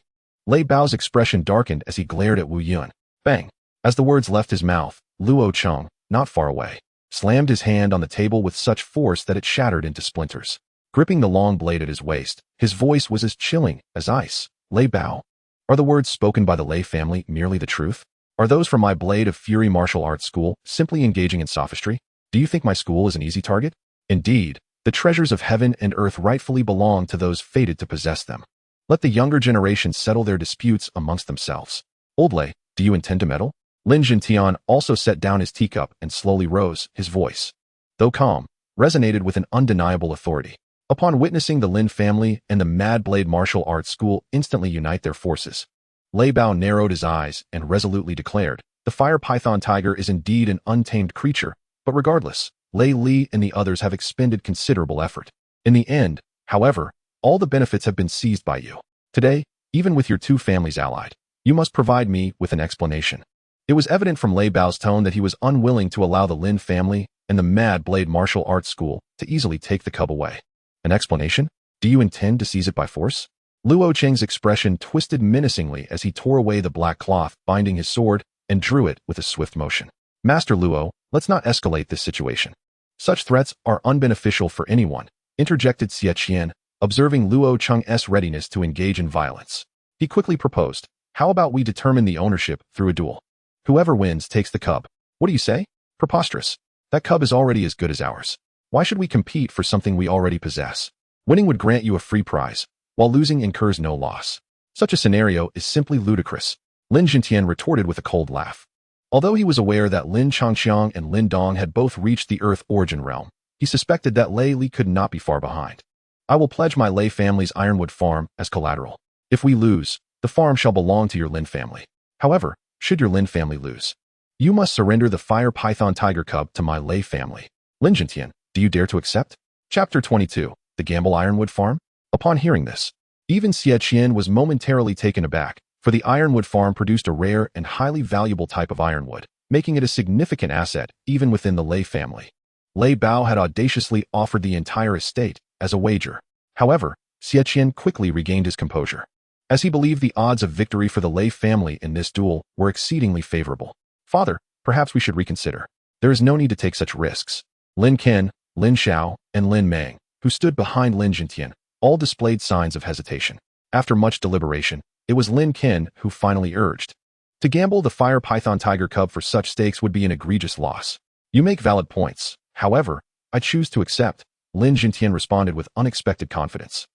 Lei Bao's expression darkened as he glared at Wu Yun. Bang! As the words left his mouth, Luo Cheng, not far away, slammed his hand on the table with such force that it shattered into splinters. Gripping the long blade at his waist, his voice was as chilling as ice. Lei Bao, are the words spoken by the Lei family merely the truth? Are those from my Blade of Fury martial arts school simply engaging in sophistry? Do you think my school is an easy target? Indeed, the treasures of heaven and earth rightfully belong to those fated to possess them. Let the younger generation settle their disputes amongst themselves. Old Lei, do you intend to meddle? Lin Jintian also set down his teacup and slowly rose, his voice, though calm, resonated with an undeniable authority. Upon witnessing the Lin family and the Mad Blade martial arts school instantly unite their forces, Lei Bao narrowed his eyes and resolutely declared, the fire python tiger is indeed an untamed creature, but regardless, Lei Li and the others have expended considerable effort. In the end, however, all the benefits have been seized by you. Today, even with your two families allied, you must provide me with an explanation. It was evident from Lei Bao's tone that he was unwilling to allow the Lin family and the Mad Blade martial arts school to easily take the cub away. An explanation? Do you intend to seize it by force? Luo Cheng's expression twisted menacingly as he tore away the black cloth binding his sword and drew it with a swift motion. Master Luo, let's not escalate this situation. Such threats are unbeneficial for anyone, interjected Xie Qian, observing Luo Cheng's readiness to engage in violence. He quickly proposed, how about we determine the ownership through a duel? Whoever wins takes the cub. What do you say? Preposterous. That cub is already as good as ours. Why should we compete for something we already possess? Winning would grant you a free prize, while losing incurs no loss. Such a scenario is simply ludicrous. Lin Jintian retorted with a cold laugh. Although he was aware that Lin Changxiang and Lin Dong had both reached the Earth origin realm, he suspected that Lei Li could not be far behind. I will pledge my Lei family's ironwood farm as collateral. If we lose, the farm shall belong to your Lin family. However, should your Lin family lose, you must surrender the fire python tiger cub to my Lei family. Lin Jintian, do you dare to accept? Chapter 22, The Gamble Ironwood Farm? Upon hearing this, even Xie Qian was momentarily taken aback, for the ironwood farm produced a rare and highly valuable type of ironwood, making it a significant asset even within the Lei family. Lei Bao had audaciously offered the entire estate as a wager. However, Xie Qian quickly regained his composure, as he believed the odds of victory for the Lei family in this duel were exceedingly favorable. Father, perhaps we should reconsider. There is no need to take such risks. Lin Ken, Lin Xiao, and Lin Meng, who stood behind Lin Jintian, all displayed signs of hesitation. After much deliberation, it was Lin Ken who finally urged. To gamble the fire python tiger cub for such stakes would be an egregious loss. You make valid points. However, I choose to accept, Lin Jintian responded with unexpected confidence,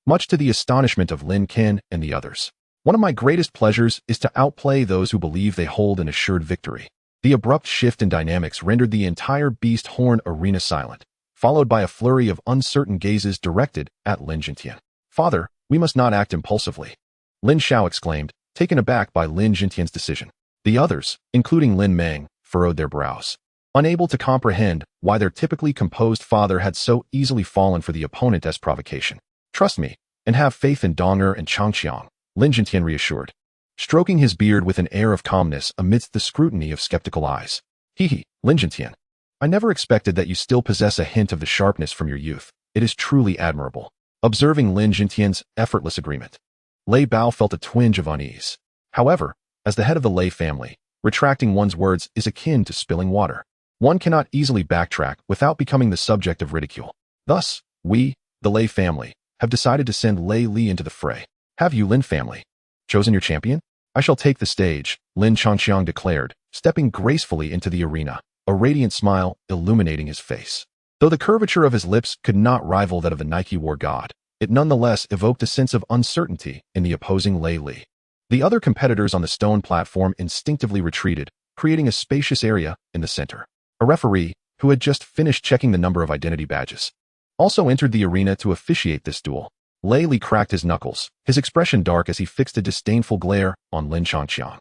much to the astonishment of Lin Ken and the others. One of my greatest pleasures is to outplay those who believe they hold an assured victory. The abrupt shift in dynamics rendered the entire Beast Horn arena silent, followed by a flurry of uncertain gazes directed at Lin Jintian. Father, we must not act impulsively, Lin Xiao exclaimed, taken aback by Lin Jintian's decision. The others, including Lin Meng, furrowed their brows, unable to comprehend why their typically composed father had so easily fallen for the opponent's provocation. Trust me, and have faith in Donger and Changqiang, Lin Jintian reassured, stroking his beard with an air of calmness amidst the scrutiny of skeptical eyes. Hee, Lin Jintian. I never expected that you still possess a hint of the sharpness from your youth. It is truly admirable. Observing Lin Jintian's effortless agreement, Lei Bao felt a twinge of unease. However, as the head of the Lei family, retracting one's words is akin to spilling water. One cannot easily backtrack without becoming the subject of ridicule. Thus, we, the Lei family, have decided to send Lei Li into the fray. Have you, Lin family, chosen your champion? I shall take the stage, Lin Changxiang declared, stepping gracefully into the arena, a radiant smile illuminating his face. Though the curvature of his lips could not rival that of the Nike war god, it nonetheless evoked a sense of uncertainty in the opposing Lei Li. The other competitors on the stone platform instinctively retreated, creating a spacious area in the center. A referee, who had just finished checking the number of identity badges, also entered the arena to officiate this duel. Lei Li cracked his knuckles, his expression dark as he fixed a disdainful glare on Lin Changqiang.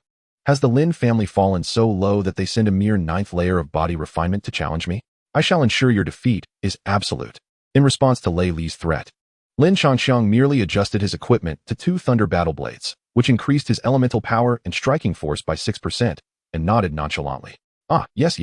Has the Lin family fallen so low that they send a mere 9th layer of body refinement to challenge me? I shall ensure your defeat is absolute. In response to Lei Li's threat, Lin Changxiang merely adjusted his equipment to 2 thunder battle blades, which increased his elemental power and striking force by 6%, and nodded nonchalantly. Ah, yes,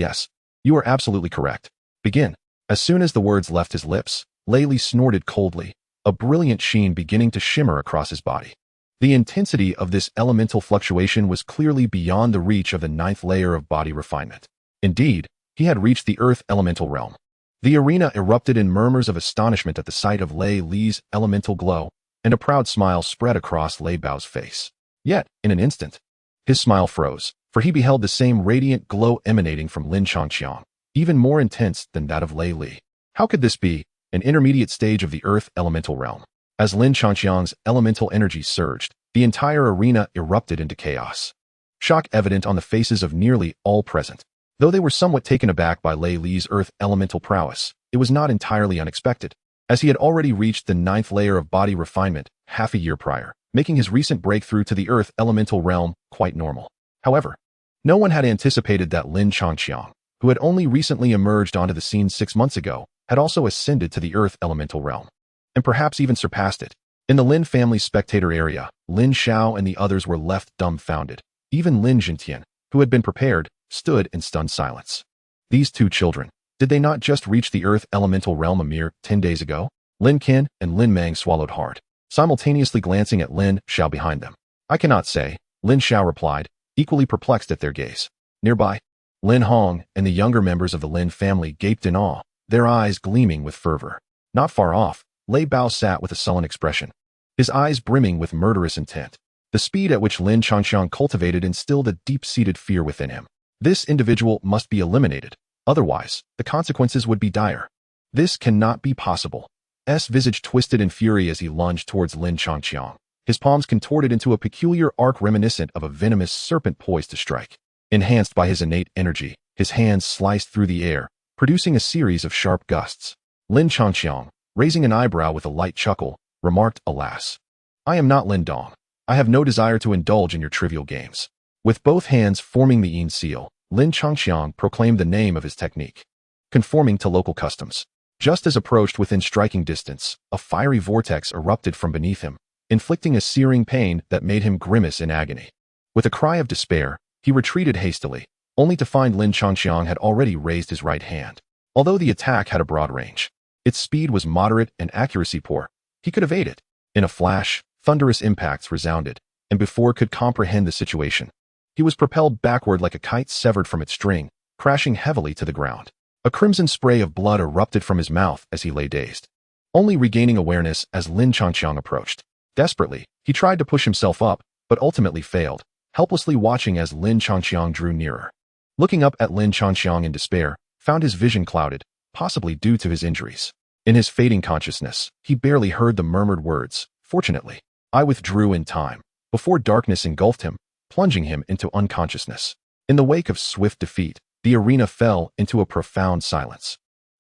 you are absolutely correct. Begin. As soon as the words left his lips, Lei Li snorted coldly, a brilliant sheen beginning to shimmer across his body. The intensity of this elemental fluctuation was clearly beyond the reach of the ninth layer of body refinement. Indeed, he had reached the earth elemental realm. The arena erupted in murmurs of astonishment at the sight of Lei Li's elemental glow, and a proud smile spread across Lei Bao's face. Yet, in an instant, his smile froze, for he beheld the same radiant glow emanating from Lin Changqiang, even more intense than that of Lei Li. How could this be? An intermediate stage of the earth elemental realm. As Lin Changqiang's elemental energy surged, the entire arena erupted into chaos. Shock evident on the faces of nearly all present. Though they were somewhat taken aback by Lei Li's earth elemental prowess, it was not entirely unexpected, as he had already reached the ninth layer of body refinement half a year prior, making his recent breakthrough to the earth elemental realm quite normal. However, no one had anticipated that Lin Changqiang, who had only recently emerged onto the scene 6 months ago, had also ascended to the earth elemental realm, and perhaps even surpassed it. In the Lin family's spectator area, Lin Xiao and the others were left dumbfounded. Even Lin Jintian, who had been prepared, stood in stunned silence. These two children, did they not just reach the earth elemental realm a mere 10 days ago? Lin Qin and Lin Mang swallowed hard, simultaneously glancing at Lin Xiao behind them. I cannot say, Lin Xiao replied, equally perplexed at their gaze. Nearby, Lin Hong and the younger members of the Lin family gaped in awe, their eyes gleaming with fervor. Not far off, Lei Bao sat with a sullen expression, his eyes brimming with murderous intent. The speed at which Lin Changqiang cultivated instilled a deep-seated fear within him. This individual must be eliminated, otherwise, the consequences would be dire. This cannot be possible. S visage twisted in fury as he lunged towards Lin Changqiang, his palms contorted into a peculiar arc reminiscent of a venomous serpent poised to strike. Enhanced by his innate energy, his hands sliced through the air, producing a series of sharp gusts. Lin Changqiang, raising an eyebrow with a light chuckle, remarked, "Alas, I am not Lin Dong. I have no desire to indulge in your trivial games." With both hands forming the Yin seal, Lin Changqiang proclaimed the name of his technique, conforming to local customs. Just as approached within striking distance, a fiery vortex erupted from beneath him, inflicting a searing pain that made him grimace in agony. With a cry of despair, he retreated hastily, only to find Lin Changqiang had already raised his right hand. Although the attack had a broad range, its speed was moderate and accuracy poor. He could evade it. In a flash, thunderous impacts resounded, and before could comprehend the situation, he was propelled backward like a kite severed from its string, crashing heavily to the ground. A crimson spray of blood erupted from his mouth as he lay dazed, only regaining awareness as Lin Changqiang approached. Desperately, he tried to push himself up, but ultimately failed, helplessly watching as Lin Changqiang drew nearer. Looking up at Lin Changqiang in despair, found his vision clouded, possibly due to his injuries. In his fading consciousness, he barely heard the murmured words, "Fortunately, I withdrew in time," before darkness engulfed him, plunging him into unconsciousness. In the wake of swift defeat, the arena fell into a profound silence.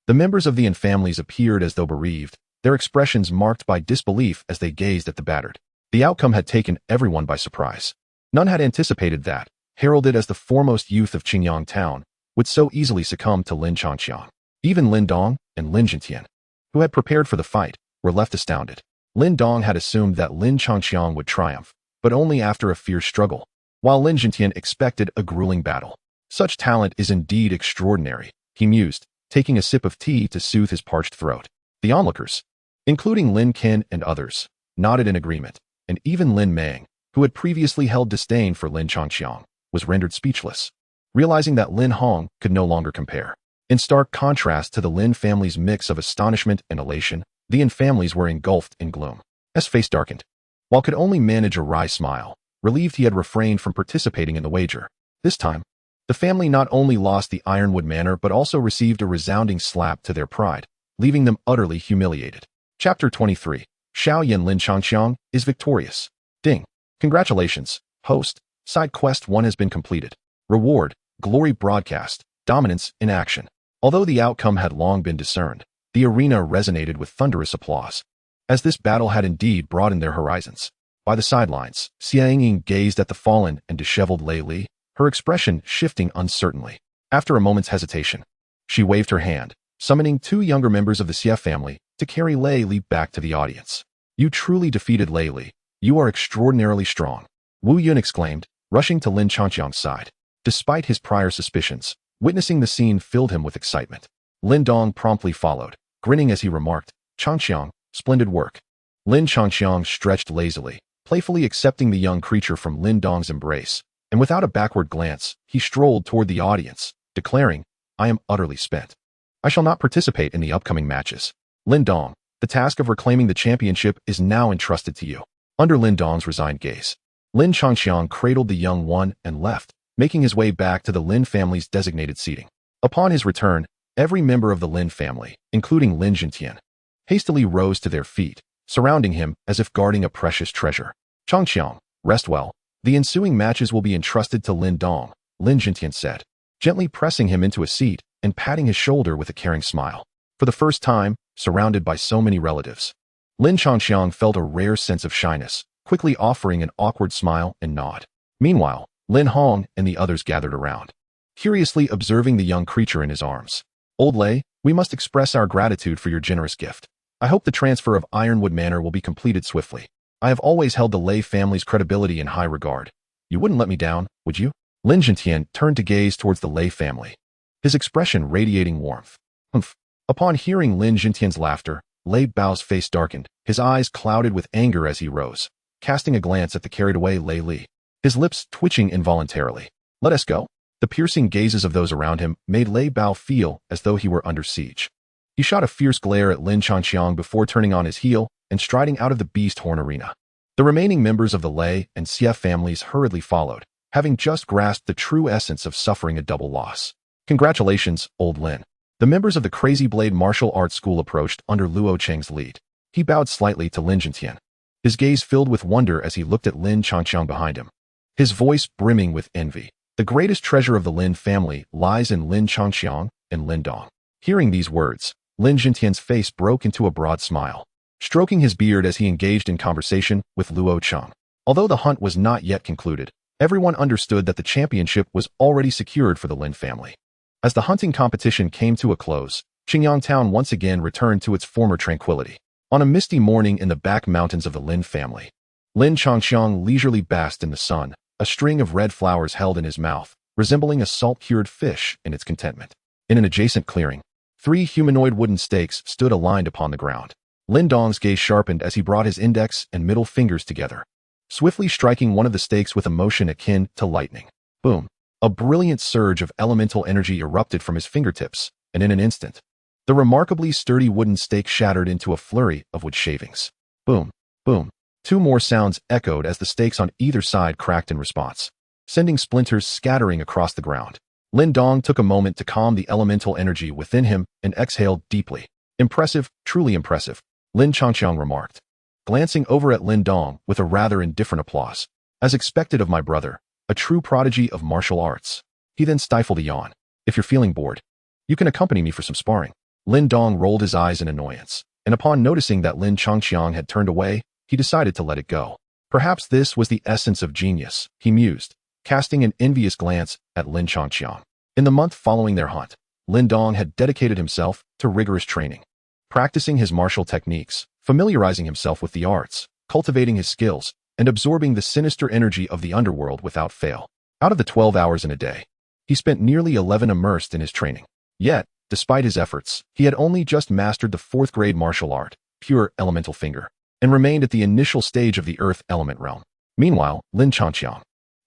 The members of the Yin families appeared as though bereaved, their expressions marked by disbelief as they gazed at the battered. The outcome had taken everyone by surprise. None had anticipated that, heralded as the foremost youth of Qingyang town, would so easily succumb to Lin Changqiang. Even Lin Dong and Lin Jintian, who had prepared for the fight, were left astounded. Lin Dong had assumed that Lin Changqiang would triumph, but only after a fierce struggle, while Lin Jintian expected a grueling battle. Such talent is indeed extraordinary, he mused, taking a sip of tea to soothe his parched throat. The onlookers, including Lin Qin and others, nodded in agreement, and even Lin Mang, who had previously held disdain for Lin Changqiang, was rendered speechless, realizing that Lin Hong could no longer compare. In stark contrast to the Lin family's mix of astonishment and elation, the Yin families were engulfed in gloom. S face darkened, while could only manage a wry smile, relieved he had refrained from participating in the wager. This time, the family not only lost the Ironwood Manor but also received a resounding slap to their pride, leaving them utterly humiliated. Chapter 23. Xiao Yin Lin Changqiang is victorious. Ding. Congratulations, host. Side quest 1 has been completed. Reward, glory broadcast, dominance in action. Although the outcome had long been discerned, the arena resonated with thunderous applause, as this battle had indeed broadened their horizons. By the sidelines, Xiang Ying gazed at the fallen and disheveled Lei Li, her expression shifting uncertainly. After a moment's hesitation, she waved her hand, summoning 2 younger members of the Xie family to carry Lei Li back to the audience. "You truly defeated Lei Li. You are extraordinarily strong," Wu Yun exclaimed, rushing to Lin Changqiang's side. Despite his prior suspicions, witnessing the scene filled him with excitement. Lin Dong promptly followed, grinning as he remarked, "Changqiang, splendid work." Lin Changqiang stretched lazily, playfully accepting the young creature from Lin Dong's embrace, and without a backward glance, he strolled toward the audience, declaring, "I am utterly spent. I shall not participate in the upcoming matches. Lin Dong, the task of reclaiming the championship is now entrusted to you." Under Lin Dong's resigned gaze, Lin Changxiang cradled the young one and left, making his way back to the Lin family's designated seating. Upon his return, every member of the Lin family, including Lin Jintian, hastily rose to their feet, surrounding him as if guarding a precious treasure. "Changxiang, rest well. The ensuing matches will be entrusted to Lin Dong," Lin Jintian said, gently pressing him into a seat and patting his shoulder with a caring smile. For the first time, surrounded by so many relatives, Lin Changxiang felt a rare sense of shyness, quickly offering an awkward smile and nod. Meanwhile, Lin Hong and the others gathered around, curiously observing the young creature in his arms. "Old Lei, we must express our gratitude for your generous gift. I hope the transfer of Ironwood Manor will be completed swiftly. I have always held the Lei family's credibility in high regard. You wouldn't let me down, would you?" Lin Jintian turned to gaze towards the Lei family, his expression radiating warmth. "Humph." Upon hearing Lin Jintian's laughter, Lei Bao's face darkened, his eyes clouded with anger as he rose, casting a glance at the carried-away Lei Li, his lips twitching involuntarily. "Let us go." The piercing gazes of those around him made Lei Bao feel as though he were under siege. He shot a fierce glare at Lin Changxiang before turning on his heel and striding out of the Beast Horn arena. The remaining members of the Lei and Xie families hurriedly followed, having just grasped the true essence of suffering a double loss. "Congratulations, old Lin." The members of the Crazy Blade Martial Arts School approached under Luo Cheng's lead. He bowed slightly to Lin Jintian, his gaze filled with wonder as he looked at Lin Changxiang behind him, his voice brimming with envy. "The greatest treasure of the Lin family lies in Lin Changxiang and Lin Dong." Hearing these words, Lin Jintian's face broke into a broad smile, stroking his beard as he engaged in conversation with Luo Cheng. Although the hunt was not yet concluded, everyone understood that the championship was already secured for the Lin family. As the hunting competition came to a close, Qingyang Town once again returned to its former tranquility. On a misty morning in the back mountains of the Lin family, Lin Changxiang leisurely basked in the sun, a string of red flowers held in his mouth, resembling a salt-cured fish in its contentment. In an adjacent clearing, 3 humanoid wooden stakes stood aligned upon the ground. Lin Dong's gaze sharpened as he brought his index and middle fingers together, swiftly striking one of the stakes with a motion akin to lightning. Boom! A brilliant surge of elemental energy erupted from his fingertips, and in an instant, the remarkably sturdy wooden stake shattered into a flurry of wood shavings. Boom! Boom! 2 more sounds echoed as the stakes on either side cracked in response, sending splinters scattering across the ground. Lin Dong took a moment to calm the elemental energy within him and exhaled deeply. "Impressive, truly impressive," Lin Changxiang remarked, glancing over at Lin Dong with a rather indifferent applause. "As expected of my brother, a true prodigy of martial arts." He then stifled a yawn. "If you're feeling bored, you can accompany me for some sparring." Lin Dong rolled his eyes in annoyance, and upon noticing that Lin Changxiang had turned away, he decided to let it go. Perhaps this was the essence of genius, he mused, casting an envious glance at Lin Changxiang. In the month following their hunt, Lin Dong had dedicated himself to rigorous training, practicing his martial techniques, familiarizing himself with the arts, cultivating his skills, and absorbing the sinister energy of the underworld without fail. Out of the 12 hours in a day, he spent nearly 11 immersed in his training. Yet, despite his efforts, he had only just mastered the 4th grade martial art, Pure Elemental Finger, and remained at the initial stage of the Earth Element realm. Meanwhile, Lin Changxiang,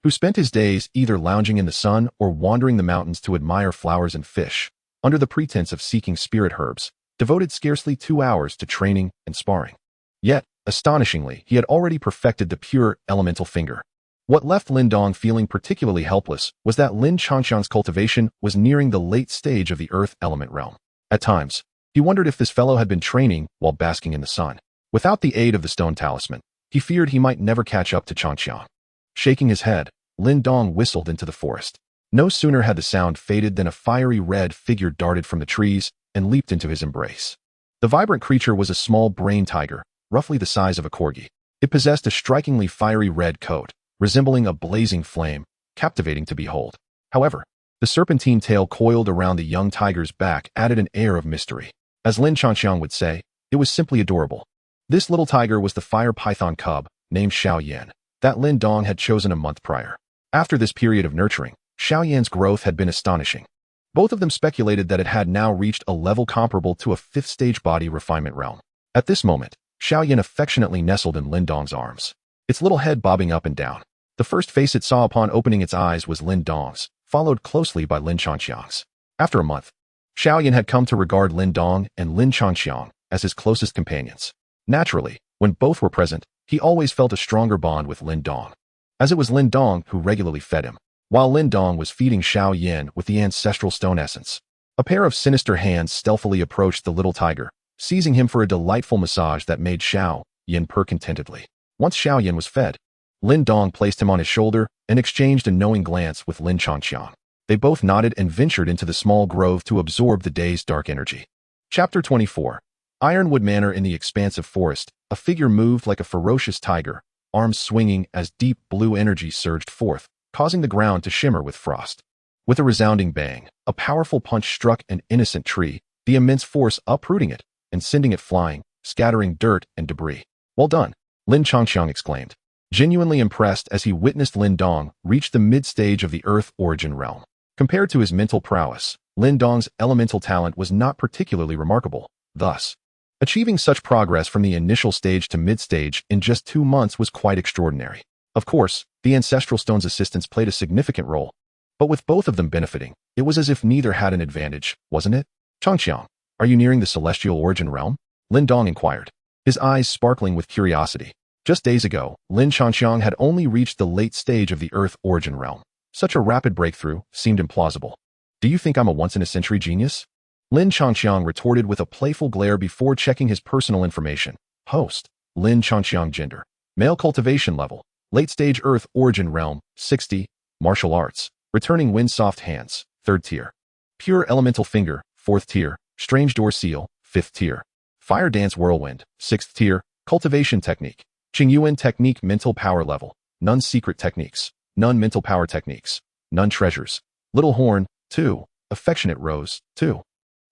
who spent his days either lounging in the sun or wandering the mountains to admire flowers and fish, under the pretense of seeking spirit herbs, devoted scarcely 2 hours to training and sparring. Yet, astonishingly, he had already perfected the Pure Elemental Finger. What left Lin Dong feeling particularly helpless was that Lin Changxiang's cultivation was nearing the late stage of the Earth Element realm. At times, he wondered if this fellow had been training while basking in the sun. Without the aid of the stone talisman, he feared he might never catch up to Changxiang. Shaking his head, Lin Dong whistled into the forest. No sooner had the sound faded than a fiery red figure darted from the trees and leaped into his embrace. The vibrant creature was a small brain tiger, roughly the size of a corgi. It possessed a strikingly fiery red coat, resembling a blazing flame, captivating to behold. However, the serpentine tail coiled around the young tiger's back added an air of mystery. As Lin Changxiang would say, it was simply adorable. This little tiger was the fire python cub, named Xiao Yan, that Lin Dong had chosen a month prior. After this period of nurturing, Xiao Yan's growth had been astonishing. Both of them speculated that it had now reached a level comparable to a 5th stage body refinement realm. At this moment, Xiao Yan affectionately nestled in Lin Dong's arms. its little head bobbing up and down. The first face it saw upon opening its eyes was Lin Dong's, followed closely by Lin Changxiang's. After a month, Xiao Yan had come to regard Lin Dong and Lin Changxiang as his closest companions. Naturally, when both were present, he always felt a stronger bond with Lin Dong, as it was Lin Dong who regularly fed him, while Lin Dong was feeding Xiao Yan with the ancestral stone essence. A pair of sinister hands stealthily approached the little tiger, seizing him for a delightful massage that made Xiao Yan purr contentedly. Once Xiao Yan was fed, Lin Dong placed him on his shoulder and exchanged a knowing glance with Lin Changxiang. They both nodded and ventured into the small grove to absorb the day's dark energy. Chapter 24. Ironwood Manor. In the expansive forest, a figure moved like a ferocious tiger, arms swinging as deep blue energy surged forth, causing the ground to shimmer with frost. With a resounding bang, a powerful punch struck an innocent tree, the immense force uprooting it and sending it flying, scattering dirt and debris. "Well done," Lin Changxiang exclaimed, genuinely impressed as he witnessed Lin Dong reach the mid-stage of the Earth origin realm. Compared to his mental prowess, Lin Dong's elemental talent was not particularly remarkable. Thus, achieving such progress from the initial stage to mid-stage in just 2 months was quite extraordinary. Of course, the Ancestral Stone's assistance played a significant role, but with both of them benefiting, it was as if neither had an advantage, wasn't it? "Changxiang, are you nearing the celestial origin realm?" Lin Dong inquired, his eyes sparkling with curiosity. Just days ago, Lin Changxiang had only reached the late stage of the Earth origin realm. Such a rapid breakthrough seemed implausible. "Do you think I'm a once-in-a-century genius?" Lin Changxiang retorted with a playful glare before checking his personal information. Host, Lin Changxiang. Gender, male. Cultivation level, late stage Earth origin realm, 60. Martial arts, returning wind. Soft hands, 3rd tier. Pure elemental finger, 4th tier. Strange door seal, 5th tier. Fire dance whirlwind, 6th tier. Cultivation technique, Qingyuan technique. Mental power level, none. Secret techniques, none. Mental power techniques, none. Treasures, little horn, 2. Affectionate rose, 2.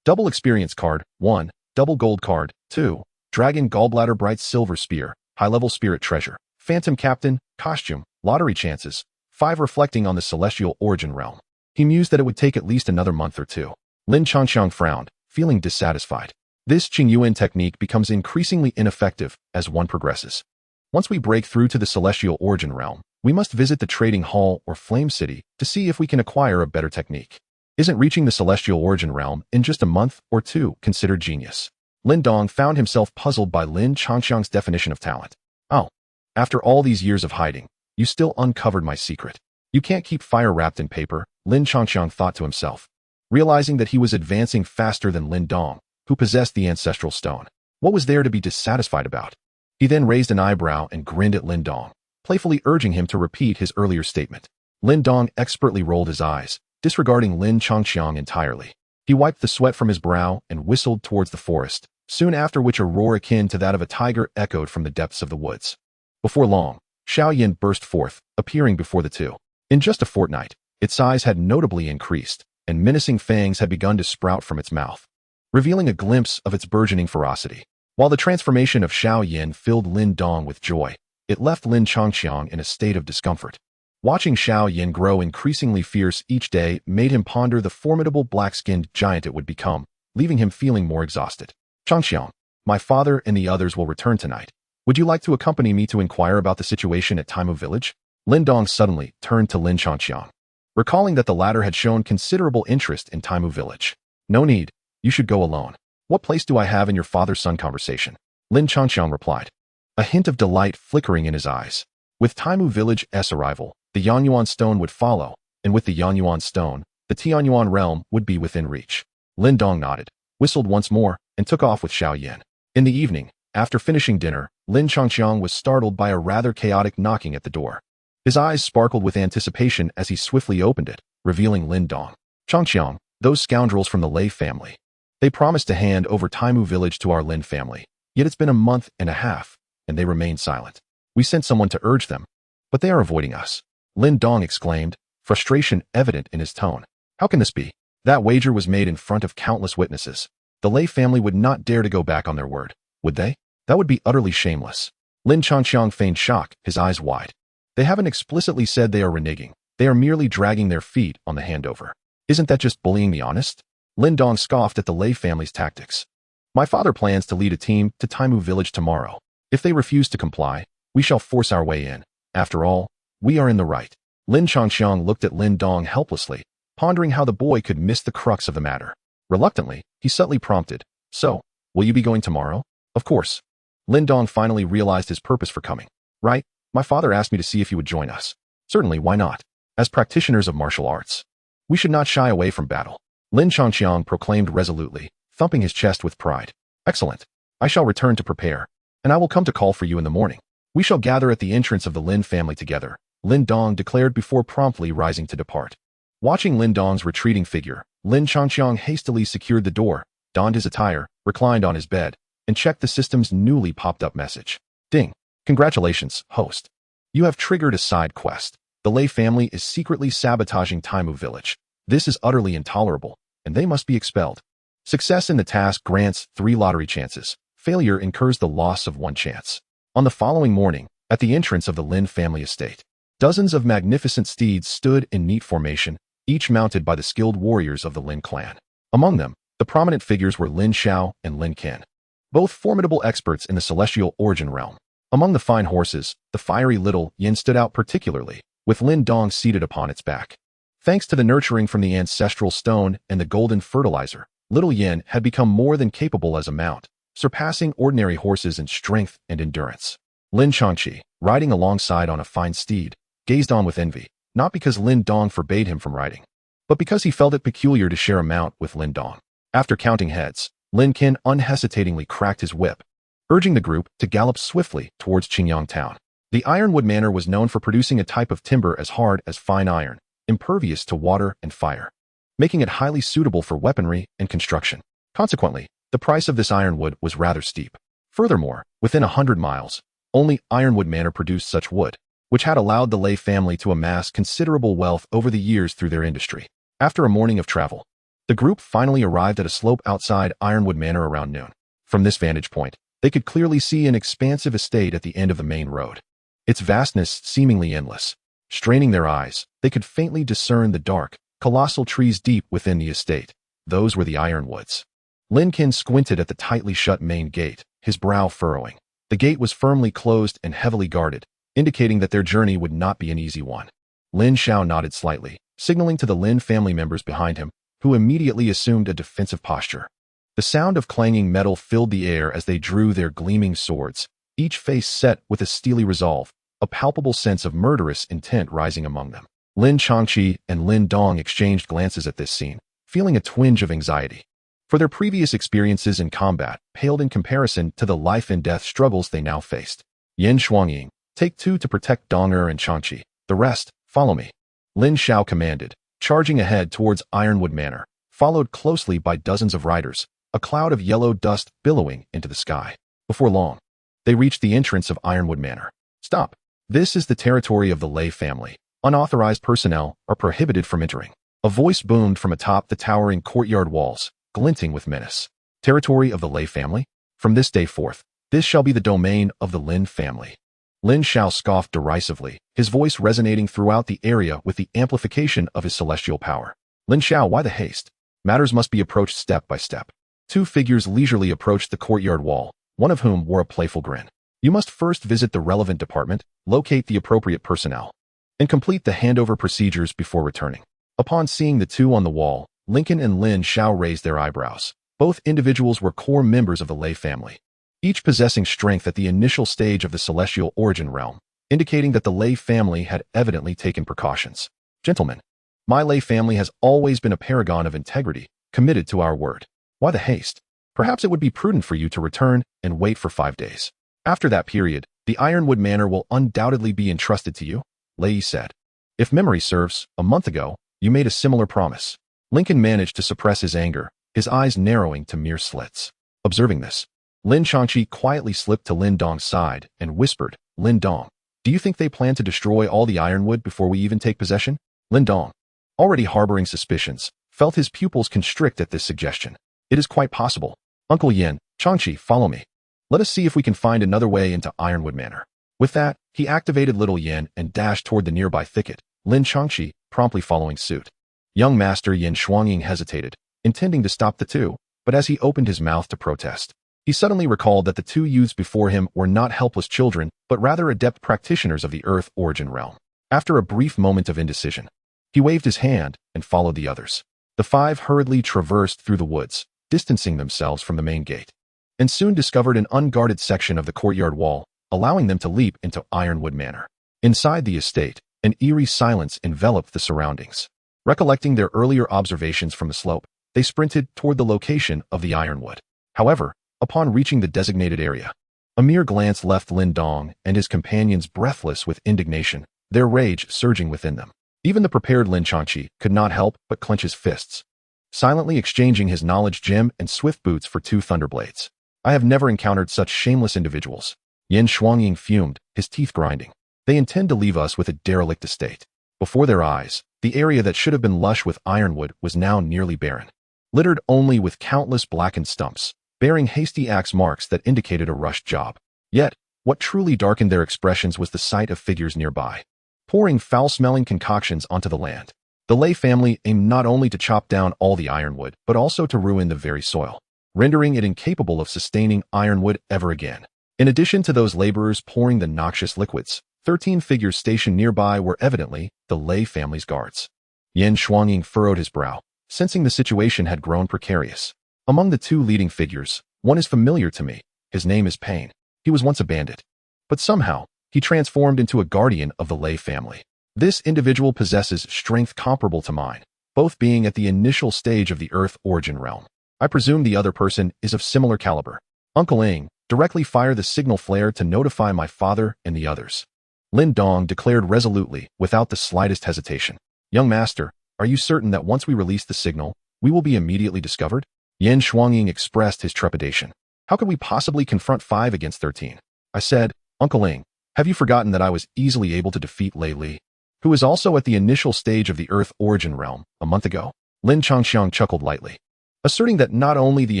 Double experience card, 1. Double gold card, 2. Dragon gallbladder. Bright silver spear, high-level spirit treasure. Phantom captain, costume, lottery chances, 5. Reflecting on the celestial origin realm, he mused that it would take at least another month or 2. Lin Changxiang frowned, feeling dissatisfied. This Qingyuan technique becomes increasingly ineffective as one progresses. Once we break through to the celestial origin realm, we must visit the trading hall or flame city to see if we can acquire a better technique. Isn't reaching the celestial origin realm in just a month or 2 considered genius? Lin Dong found himself puzzled by Lin Changxiang's definition of talent. "Oh, after all these years of hiding, you still uncovered my secret. You can't keep fire wrapped in paper," Lin Changxiang thought to himself, realizing that he was advancing faster than Lin Dong, who possessed the ancestral stone. What was there to be dissatisfied about? He then raised an eyebrow and grinned at Lin Dong, playfully urging him to repeat his earlier statement. Lin Dong expertly rolled his eyes, disregarding Lin Changxiang entirely. He wiped the sweat from his brow and whistled towards the forest, soon after which a roar akin to that of a tiger echoed from the depths of the woods. Before long, Xiao Yan burst forth, appearing before the two. In just a fortnight, its size had notably increased, and menacing fangs had begun to sprout from its mouth, revealing a glimpse of its burgeoning ferocity. While the transformation of Xiao Yan filled Lin Dong with joy, it left Lin Changxiang in a state of discomfort. Watching Xiao Yan grow increasingly fierce each day made him ponder the formidable black-skinned giant it would become, leaving him feeling more exhausted. "Changxiang, my father and the others will return tonight. Would you like to accompany me to inquire about the situation at Taimu Village?" Lin Dong suddenly turned to Lin Changxiang, recalling that the latter had shown considerable interest in Taimu Village. "No need, you should go alone. What place do I have in your father-son conversation?" Lin Changxiang replied, a hint of delight flickering in his eyes. With Taimu Village's arrival, the Yanyuan stone would follow, and with the Yanyuan stone, the Tianyuan realm would be within reach. Lin Dong nodded, whistled once more, and took off with Xiao Yan. In the evening, after finishing dinner, Lin Changxiang was startled by a rather chaotic knocking at the door. His eyes sparkled with anticipation as he swiftly opened it, revealing Lin Dong. "Changxiang, those scoundrels from the Lei family. They promised to hand over Taimu Village to our Lin family, yet it's been a month and a half, and they remain silent. We sent someone to urge them, but they are avoiding us," Lin Dong exclaimed, frustration evident in his tone. "How can this be? That wager was made in front of countless witnesses. The Lei family would not dare to go back on their word, would they? That would be utterly shameless." Lin Changxiang feigned shock, his eyes wide. "They haven't explicitly said they are reneging. They are merely dragging their feet on the handover. Isn't that just bullying the honest?" Lin Dong scoffed at the Lei family's tactics. "My father plans to lead a team to Taimu Village tomorrow. If they refuse to comply, We shall force our way in. After all, we are in the right. Lin Changxiang looked at Lin Dong helplessly, pondering how the boy could miss the crux of the matter. Reluctantly, he subtly prompted, "So, will you be going tomorrow?" "Of course." Lin Dong finally realized his purpose for coming. "Right, my father asked me to see if you would join us." "Certainly, why not? As practitioners of martial arts, we should not shy away from battle." Lin Changxiang proclaimed resolutely, thumping his chest with pride. "Excellent. I shall return to prepare, and I will come to call for you in the morning. We shall gather at the entrance of the Lin family together," Lin Dong declared before promptly rising to depart. Watching Lin Dong's retreating figure, Lin Changxiang hastily secured the door, donned his attire, reclined on his bed, and checked the system's newly popped-up message. Ding. "Congratulations, host. You have triggered a side quest. The Lei family is secretly sabotaging Taimu village. This is utterly intolerable, and they must be expelled. Success in the task grants 3 lottery chances. Failure incurs the loss of 1 chance." On the following morning, at the entrance of the Lin family estate, dozens of magnificent steeds stood in neat formation, each mounted by the skilled warriors of the Lin clan. Among them, the prominent figures were Lin Xiao and Lin Qin, both formidable experts in the celestial origin realm. Among the fine horses, the fiery little Yin stood out particularly, with Lin Dong seated upon its back. Thanks to the nurturing from the ancestral stone and the golden fertilizer, little Yin had become more than capable as a mount, surpassing ordinary horses in strength and endurance. Lin Changqi, riding alongside on a fine steed, gazed on with envy, not because Lin Dong forbade him from riding, but because he felt it peculiar to share a mount with Lin Dong. After counting heads, Lin Qin unhesitatingly cracked his whip, urging the group to gallop swiftly towards Qingyang town. The Ironwood Manor was known for producing a type of timber as hard as fine iron, impervious to water and fire, making it highly suitable for weaponry and construction. Consequently, the price of this ironwood was rather steep. Furthermore, within 100 miles, only Ironwood Manor produced such wood, which had allowed the Lei family to amass considerable wealth over the years through their industry. After a morning of travel, the group finally arrived at a slope outside Ironwood Manor around noon. From this vantage point, they could clearly see an expansive estate at the end of the main road, its vastness seemingly endless. Straining their eyes, they could faintly discern the dark, colossal trees deep within the estate. Those were the ironwoods. Lin Qin squinted at the tightly shut main gate, his brow furrowing. The gate was firmly closed and heavily guarded, indicating that their journey would not be an easy one. Lin Xiao nodded slightly, signaling to the Lin family members behind him, who immediately assumed a defensive posture. The sound of clanging metal filled the air as they drew their gleaming swords, each face set with a steely resolve, a palpable sense of murderous intent rising among them. Lin Changqi and Lin Dong exchanged glances at this scene, feeling a twinge of anxiety. For their previous experiences in combat paled in comparison to the life-and-death struggles they now faced. Yin Shuangying, take 2 to protect Dong and Changqi. The rest, follow me. Lin Xiao commanded, charging ahead towards Ironwood Manor, followed closely by dozens of riders, a cloud of yellow dust billowing into the sky. Before long, they reached the entrance of Ironwood Manor. Stop. This is the territory of the Lei family. Unauthorized personnel are prohibited from entering. A voice boomed from atop the towering courtyard walls, glinting with menace. Territory of the Lei family? From this day forth, this shall be the domain of the Lin family. Lin Xiao scoffed derisively, his voice resonating throughout the area with the amplification of his celestial power. Lin Xiao, why the haste? Matters must be approached step by step. 2 figures leisurely approached the courtyard wall, one of whom wore a playful grin. You must first visit the relevant department, locate the appropriate personnel, and complete the handover procedures before returning. Upon seeing the 2 on the wall, Lincoln and Lin Xiao raised their eyebrows. Both individuals were core members of the Lei family, each possessing strength at the initial stage of the celestial origin realm, indicating that the Lei family had evidently taken precautions. Gentlemen, my Lei family has always been a paragon of integrity, committed to our word. Why the haste? Perhaps it would be prudent for you to return and wait for 5 days. After that period, the Ironwood Manor will undoubtedly be entrusted to you, Lei said. If memory serves, a month ago, you made a similar promise. Lincoln managed to suppress his anger, his eyes narrowing to mere slits. Observing this, Lin Changqi quietly slipped to Lin Dong's side and whispered, Lin Dong, do you think they plan to destroy all the ironwood before we even take possession? Lin Dong, already harboring suspicions, felt his pupils constrict at this suggestion. It is quite possible. Uncle Yin, Changqi, follow me. Let us see if we can find another way into Ironwood Manor. With that, he activated Little Yin and dashed toward the nearby thicket, Lin Changqi promptly following suit. Young Master Yin Shuangying hesitated, intending to stop the 2, but as he opened his mouth to protest, He suddenly recalled that the two youths before him were not helpless children, but rather adept practitioners of the Earth origin realm. After a brief moment of indecision, he waved his hand and followed the others. The five hurriedly traversed through the woods, distancing themselves from the main gate, and soon discovered an unguarded section of the courtyard wall, allowing them to leap into Ironwood Manor. Inside the estate, an eerie silence enveloped the surroundings. Recollecting their earlier observations from the slope, they sprinted toward the location of the Ironwood. However, upon reaching the designated area, a mere glance left Lin Dong and his companions breathless with indignation, their rage surging within them. Even the prepared Lin Changqi could not help but clench his fists, silently exchanging his knowledge gem and swift boots for two thunderblades. I have never encountered such shameless individuals. Yan Shuangying fumed, his teeth grinding. They intend to leave us with a derelict estate. Before their eyes, the area that should have been lush with ironwood was now nearly barren, littered only with countless blackened stumps, bearing hasty axe marks that indicated a rushed job. Yet, what truly darkened their expressions was the sight of figures nearby, pouring foul-smelling concoctions onto the land. The Lei family aimed not only to chop down all the ironwood, but also to ruin the very soil, rendering it incapable of sustaining ironwood ever again. In addition to those laborers pouring the noxious liquids, 13 figures stationed nearby were evidently the Lei family's guards. Yan Shuangying furrowed his brow, sensing the situation had grown precarious. Among the two leading figures, one is familiar to me. His name is Pain. He was once a bandit, but somehow, he transformed into a guardian of the Lei family. This individual possesses strength comparable to mine, both being at the initial stage of the Earth origin realm. I presume the other person is of similar caliber. Uncle Ing, directly fire the signal flare to notify my father and the others. Lin Dong declared resolutely, without the slightest hesitation. Young master, are you certain that once we release the signal, we will be immediately discovered? Yan Shuangying expressed his trepidation. How could we possibly confront 5 against 13? I said, Uncle Ing, have you forgotten that I was easily able to defeat Lei Li, who is also at the initial stage of the Earth origin realm, a month ago? Lin Changxiang chuckled lightly, asserting that not only the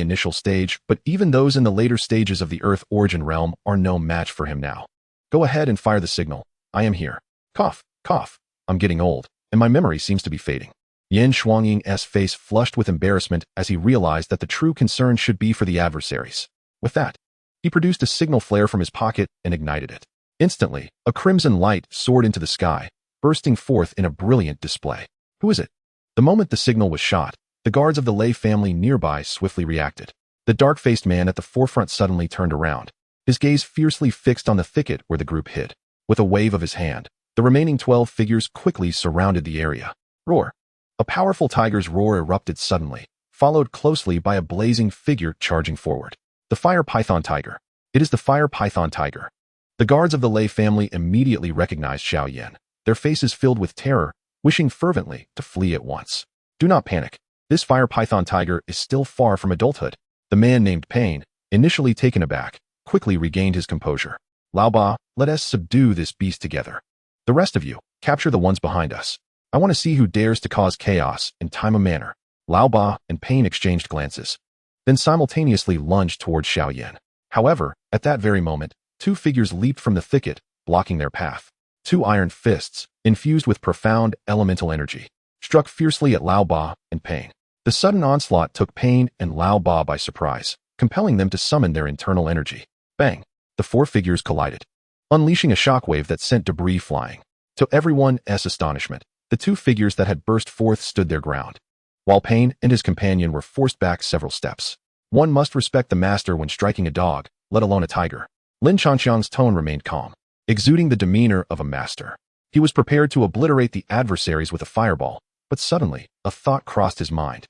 initial stage, but even those in the later stages of the Earth origin realm are no match for him now. Go ahead and fire the signal. I am here. Cough, cough. I'm getting old, and my memory seems to be fading. Yan Shuangying's face flushed with embarrassment as he realized that the true concern should be for the adversaries. With that, he produced a signal flare from his pocket and ignited it. Instantly, a crimson light soared into the sky, bursting forth in a brilliant display. Who is it? The moment the signal was shot, the guards of the Lei family nearby swiftly reacted. The dark-faced man at the forefront suddenly turned around, his gaze fiercely fixed on the thicket where the group hid. With a wave of his hand, the remaining 12 figures quickly surrounded the area. Roar! A powerful tiger's roar erupted suddenly, followed closely by a blazing figure charging forward. The Fire Python Tiger. It is the Fire Python Tiger. The guards of the Lei family immediately recognized Xiao Yan, their faces filled with terror, wishing fervently to flee at once. Do not panic. This Fire Python Tiger is still far from adulthood. The man named Pain, initially taken aback, quickly regained his composure. Lao Ba, let us subdue this beast together. The rest of you, capture the ones behind us. I want to see who dares to cause chaos in time and manner. Lao Ba and Pain exchanged glances, then simultaneously lunged toward Xiao Yan. However, at that very moment, 2 figures leaped from the thicket, blocking their path. 2 iron fists, infused with profound elemental energy, struck fiercely at Lao Ba and Pain. The sudden onslaught took Pain and Lao Ba by surprise, compelling them to summon their internal energy. Bang! The 4 figures collided, unleashing a shockwave that sent debris flying. To everyone's astonishment, the 2 figures that had burst forth stood their ground, while Pain and his companion were forced back several steps. One must respect the master when striking a dog, let alone a tiger. Lin Changxiang's tone remained calm, exuding the demeanor of a master. He was prepared to obliterate the adversaries with a fireball, but suddenly, a thought crossed his mind,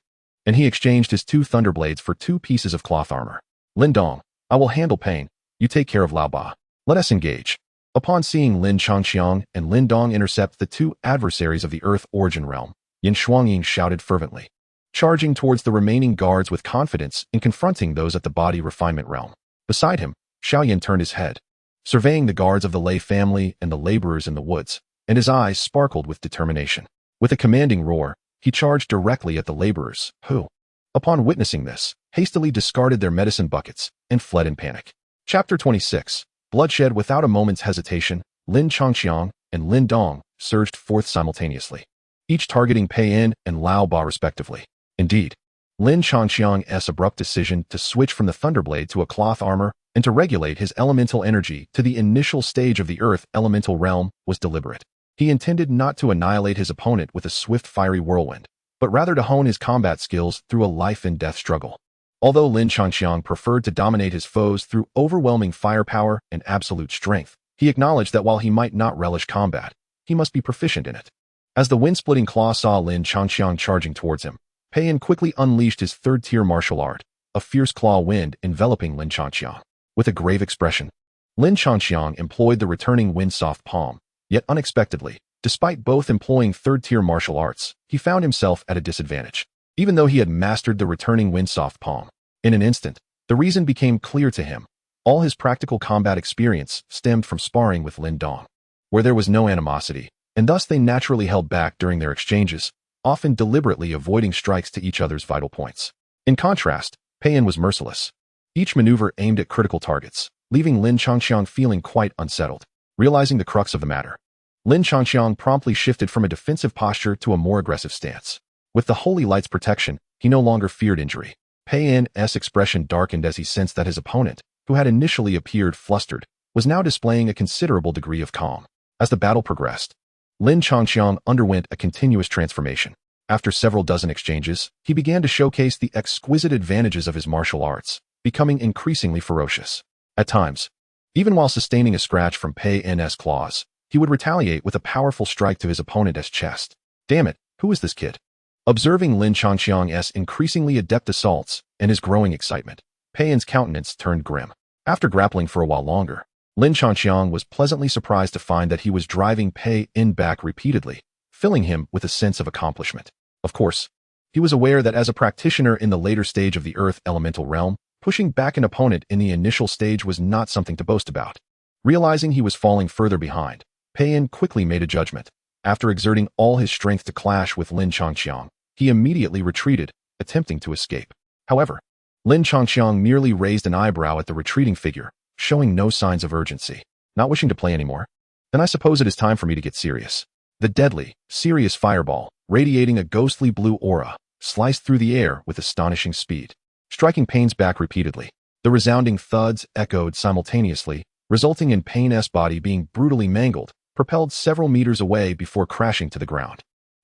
and he exchanged his 2 thunderblades for 2 pieces of cloth armor. Lin Dong, I will handle Pain. You take care of Lao Ba. Let us engage. Upon seeing Lin Changxiang and Lin Dong intercept the 2 adversaries of the Earth origin realm, Yan Shuangying shouted fervently, charging towards the remaining guards with confidence in confronting those at the body refinement realm. Beside him, Xiao Yan turned his head, surveying the guards of the Lei family and the laborers in the woods, and his eyes sparkled with determination. With a commanding roar, he charged directly at the laborers, who, upon witnessing this, hastily discarded their medicine buckets and fled in panic. Chapter 26. Bloodshed. Without a moment's hesitation, Lin Changxiang and Lin Dong surged forth simultaneously, each targeting Pei Yin and Lao Ba respectively. Indeed, Lin Changqiang's abrupt decision to switch from the Thunderblade to a cloth armor and to regulate his elemental energy to the initial stage of the Earth elemental realm was deliberate. He intended not to annihilate his opponent with a swift fiery whirlwind, but rather to hone his combat skills through a life-and-death struggle. Although Lin Changqiang preferred to dominate his foes through overwhelming firepower and absolute strength, he acknowledged that while he might not relish combat, he must be proficient in it. As the wind-splitting claw saw Lin Changqiang charging towards him, Pei Yan quickly unleashed his third-tier martial art, a fierce claw wind enveloping Lin Changqiang. With a grave expression, Lin Changqiang employed the returning wind soft palm, yet unexpectedly, despite both employing third-tier martial arts, he found himself at a disadvantage. Even though he had mastered the returning wind soft palm, in an instant, the reason became clear to him. All his practical combat experience stemmed from sparring with Lin Dong, where there was no animosity, and thus they naturally held back during their exchanges, often deliberately avoiding strikes to each other's vital points. In contrast, Pei Yan was merciless. Each maneuver aimed at critical targets, leaving Lin Changqiang feeling quite unsettled. Realizing the crux of the matter, Lin Changqiang promptly shifted from a defensive posture to a more aggressive stance. With the Holy Light's protection, he no longer feared injury. Pei Yan's expression darkened as he sensed that his opponent, who had initially appeared flustered, was now displaying a considerable degree of calm. As the battle progressed, Lin Changqiang underwent a continuous transformation. After several dozen exchanges, he began to showcase the exquisite advantages of his martial arts, becoming increasingly ferocious. At times, even while sustaining a scratch from Pei Yan's claws, he would retaliate with a powerful strike to his opponent's chest. Damn it, who is this kid? Observing Lin Changqiang's increasingly adept assaults and his growing excitement, Pei Yan's countenance turned grim. After grappling for a while longer, Lin Changqiang was pleasantly surprised to find that he was driving Pei Yan back repeatedly, filling him with a sense of accomplishment. Of course, he was aware that as a practitioner in the later stage of the Earth elemental realm, pushing back an opponent in the initial stage was not something to boast about. Realizing he was falling further behind, Pei Yan quickly made a judgment. After exerting all his strength to clash with Lin Changqiang, he immediately retreated, attempting to escape. However, Lin Changqiang merely raised an eyebrow at the retreating figure, showing no signs of urgency. Not wishing to play anymore? Then I suppose it is time for me to get serious. The deadly, serious fireball, radiating a ghostly blue aura, sliced through the air with astonishing speed, striking Pei Yan's back repeatedly. The resounding thuds echoed simultaneously, resulting in Pei Yan's body being brutally mangled, propelled several meters away before crashing to the ground.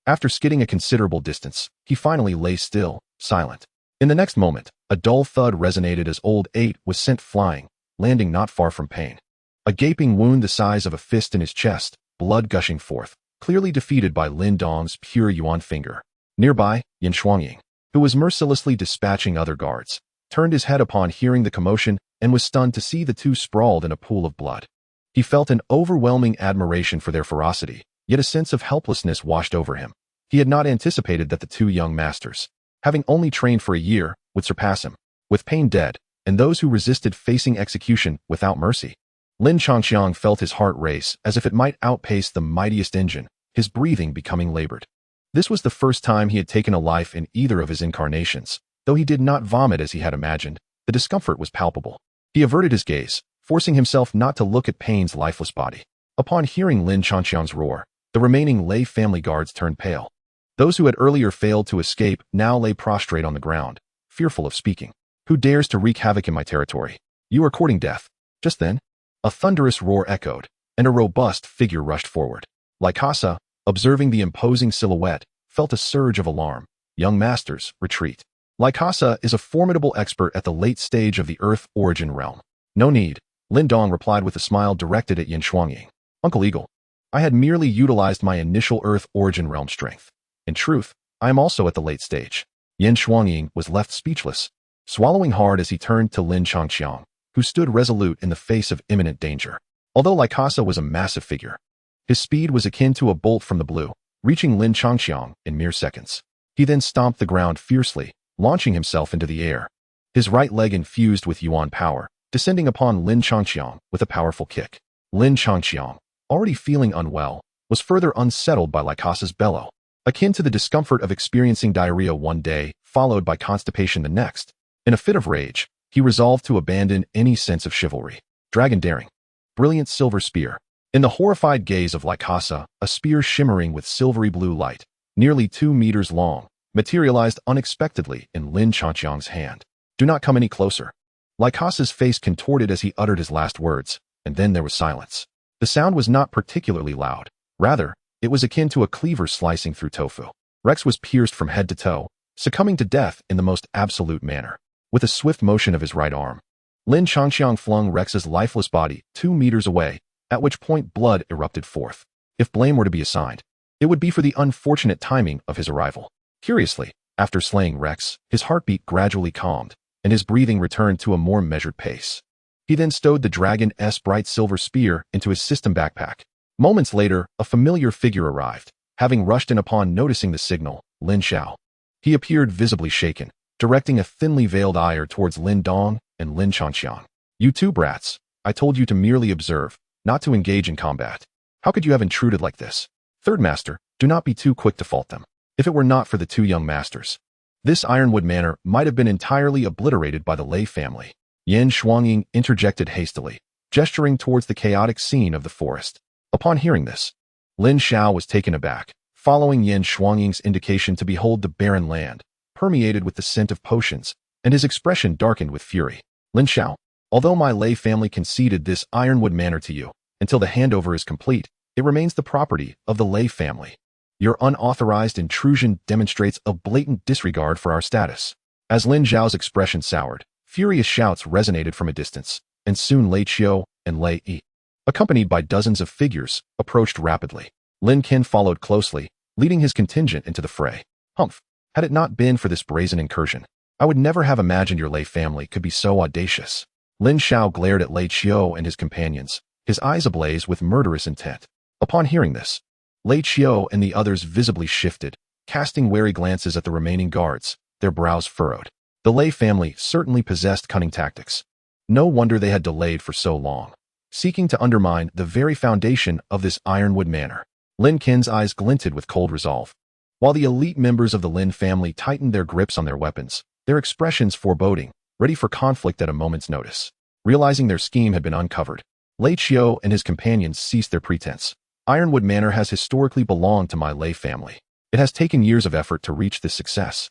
After skidding a considerable distance, he finally lay still, silent. In the next moment, a dull thud resonated as Old 8 was sent flying, landing not far from Pei Yan. A gaping wound the size of a fist in his chest, blood gushing forth, clearly defeated by Lin Dong's pure yuan finger. Nearby, Yan Shuangying, who was mercilessly dispatching other guards, turned his head upon hearing the commotion and was stunned to see the two sprawled in a pool of blood. He felt an overwhelming admiration for their ferocity, yet a sense of helplessness washed over him. He had not anticipated that the two young masters, having only trained for a year, would surpass him. With Pei Yan dead, and those who resisted facing execution without mercy, Lin Changqiang felt his heart race as if it might outpace the mightiest engine, his breathing becoming labored. This was the first time he had taken a life in either of his incarnations. Though he did not vomit as he had imagined, the discomfort was palpable. He averted his gaze, forcing himself not to look at Pei Yan's lifeless body. Upon hearing Lin Changqiang's roar, the remaining lay family guards turned pale. Those who had earlier failed to escape now lay prostrate on the ground, fearful of speaking. Who dares to wreak havoc in my territory? You are courting death. Just then, a thunderous roar echoed, and a robust figure rushed forward. Lycosa, observing the imposing silhouette, felt a surge of alarm. Young masters, retreat. Lycosa is a formidable expert at the late stage of the Earth origin realm. No need, Lin Dong replied with a smile directed at Yan Shuangying. Uncle Eagle, I had merely utilized my initial Earth origin realm strength. In truth, I am also at the late stage. Yan Shuangying was left speechless, swallowing hard as he turned to Lin Changqiang, who stood resolute in the face of imminent danger. Although Lycosa was a massive figure, his speed was akin to a bolt from the blue, reaching Lin Changqiang in mere seconds. He then stomped the ground fiercely, launching himself into the air. His right leg infused with yuan power, descending upon Lin Changqiang with a powerful kick. Lin Changqiang, already feeling unwell, was further unsettled by Lycosa's bellow. Akin to the discomfort of experiencing diarrhea one day, followed by constipation the next, in a fit of rage, he resolved to abandon any sense of chivalry. Dragon daring. Brilliant silver spear. In the horrified gaze of Lycosa, a spear shimmering with silvery blue light, nearly 2 meters long, materialized unexpectedly in Lin Changqiang's hand. "Do not come any closer." Lycasa's face contorted as he uttered his last words, and then there was silence. The sound was not particularly loud. Rather, it was akin to a cleaver slicing through tofu. Rex was pierced from head to toe, succumbing to death in the most absolute manner. With a swift motion of his right arm, Lin Changqiang flung Rex's lifeless body 2 meters away, at which point blood erupted forth. If blame were to be assigned, it would be for the unfortunate timing of his arrival. Curiously, after slaying Rex, his heartbeat gradually calmed, and his breathing returned to a more measured pace. He then stowed the dragon's bright silver spear into his system backpack. Moments later, a familiar figure arrived, having rushed in upon noticing the signal, Lin Xiao. He appeared visibly shaken, directing a thinly veiled ire towards Lin Dong and Lin Changqiang. "You two brats, I told you to merely observe, not to engage in combat. How could you have intruded like this? Third Master, do not be too quick to fault them. If it were not for the two young masters, this Ironwood Manor might have been entirely obliterated by the Lei family." Yan Shuangying interjected hastily, gesturing towards the chaotic scene of the forest. Upon hearing this, Lin Xiao was taken aback, following Yan Shuangying's indication to behold the barren land, permeated with the scent of potions, and his expression darkened with fury. "Lin Xiao, although my Lei family conceded this Ironwood Manor to you, until the handover is complete, it remains the property of the Lei family. Your unauthorized intrusion demonstrates a blatant disregard for our status." As Lin Xiao's expression soured, furious shouts resonated from a distance, and soon Lei Qiu and Lei Yi, accompanied by dozens of figures, approached rapidly. Lin Qin followed closely, leading his contingent into the fray. "Humph! Had it not been for this brazen incursion, I would never have imagined your Lei family could be so audacious." Lin Xiao glared at Lei Qiu and his companions, his eyes ablaze with murderous intent. Upon hearing this, Lei Qiu and the others visibly shifted, casting wary glances at the remaining guards, their brows furrowed. The Lei family certainly possessed cunning tactics. No wonder they had delayed for so long, seeking to undermine the very foundation of this Ironwood Manor. Lin Qin's eyes glinted with cold resolve. While the elite members of the Lin family tightened their grips on their weapons, their expressions foreboding, ready for conflict at a moment's notice. Realizing their scheme had been uncovered, Lei Qiu and his companions ceased their pretense. "Ironwood Manor has historically belonged to my Lei family. It has taken years of effort to reach this success.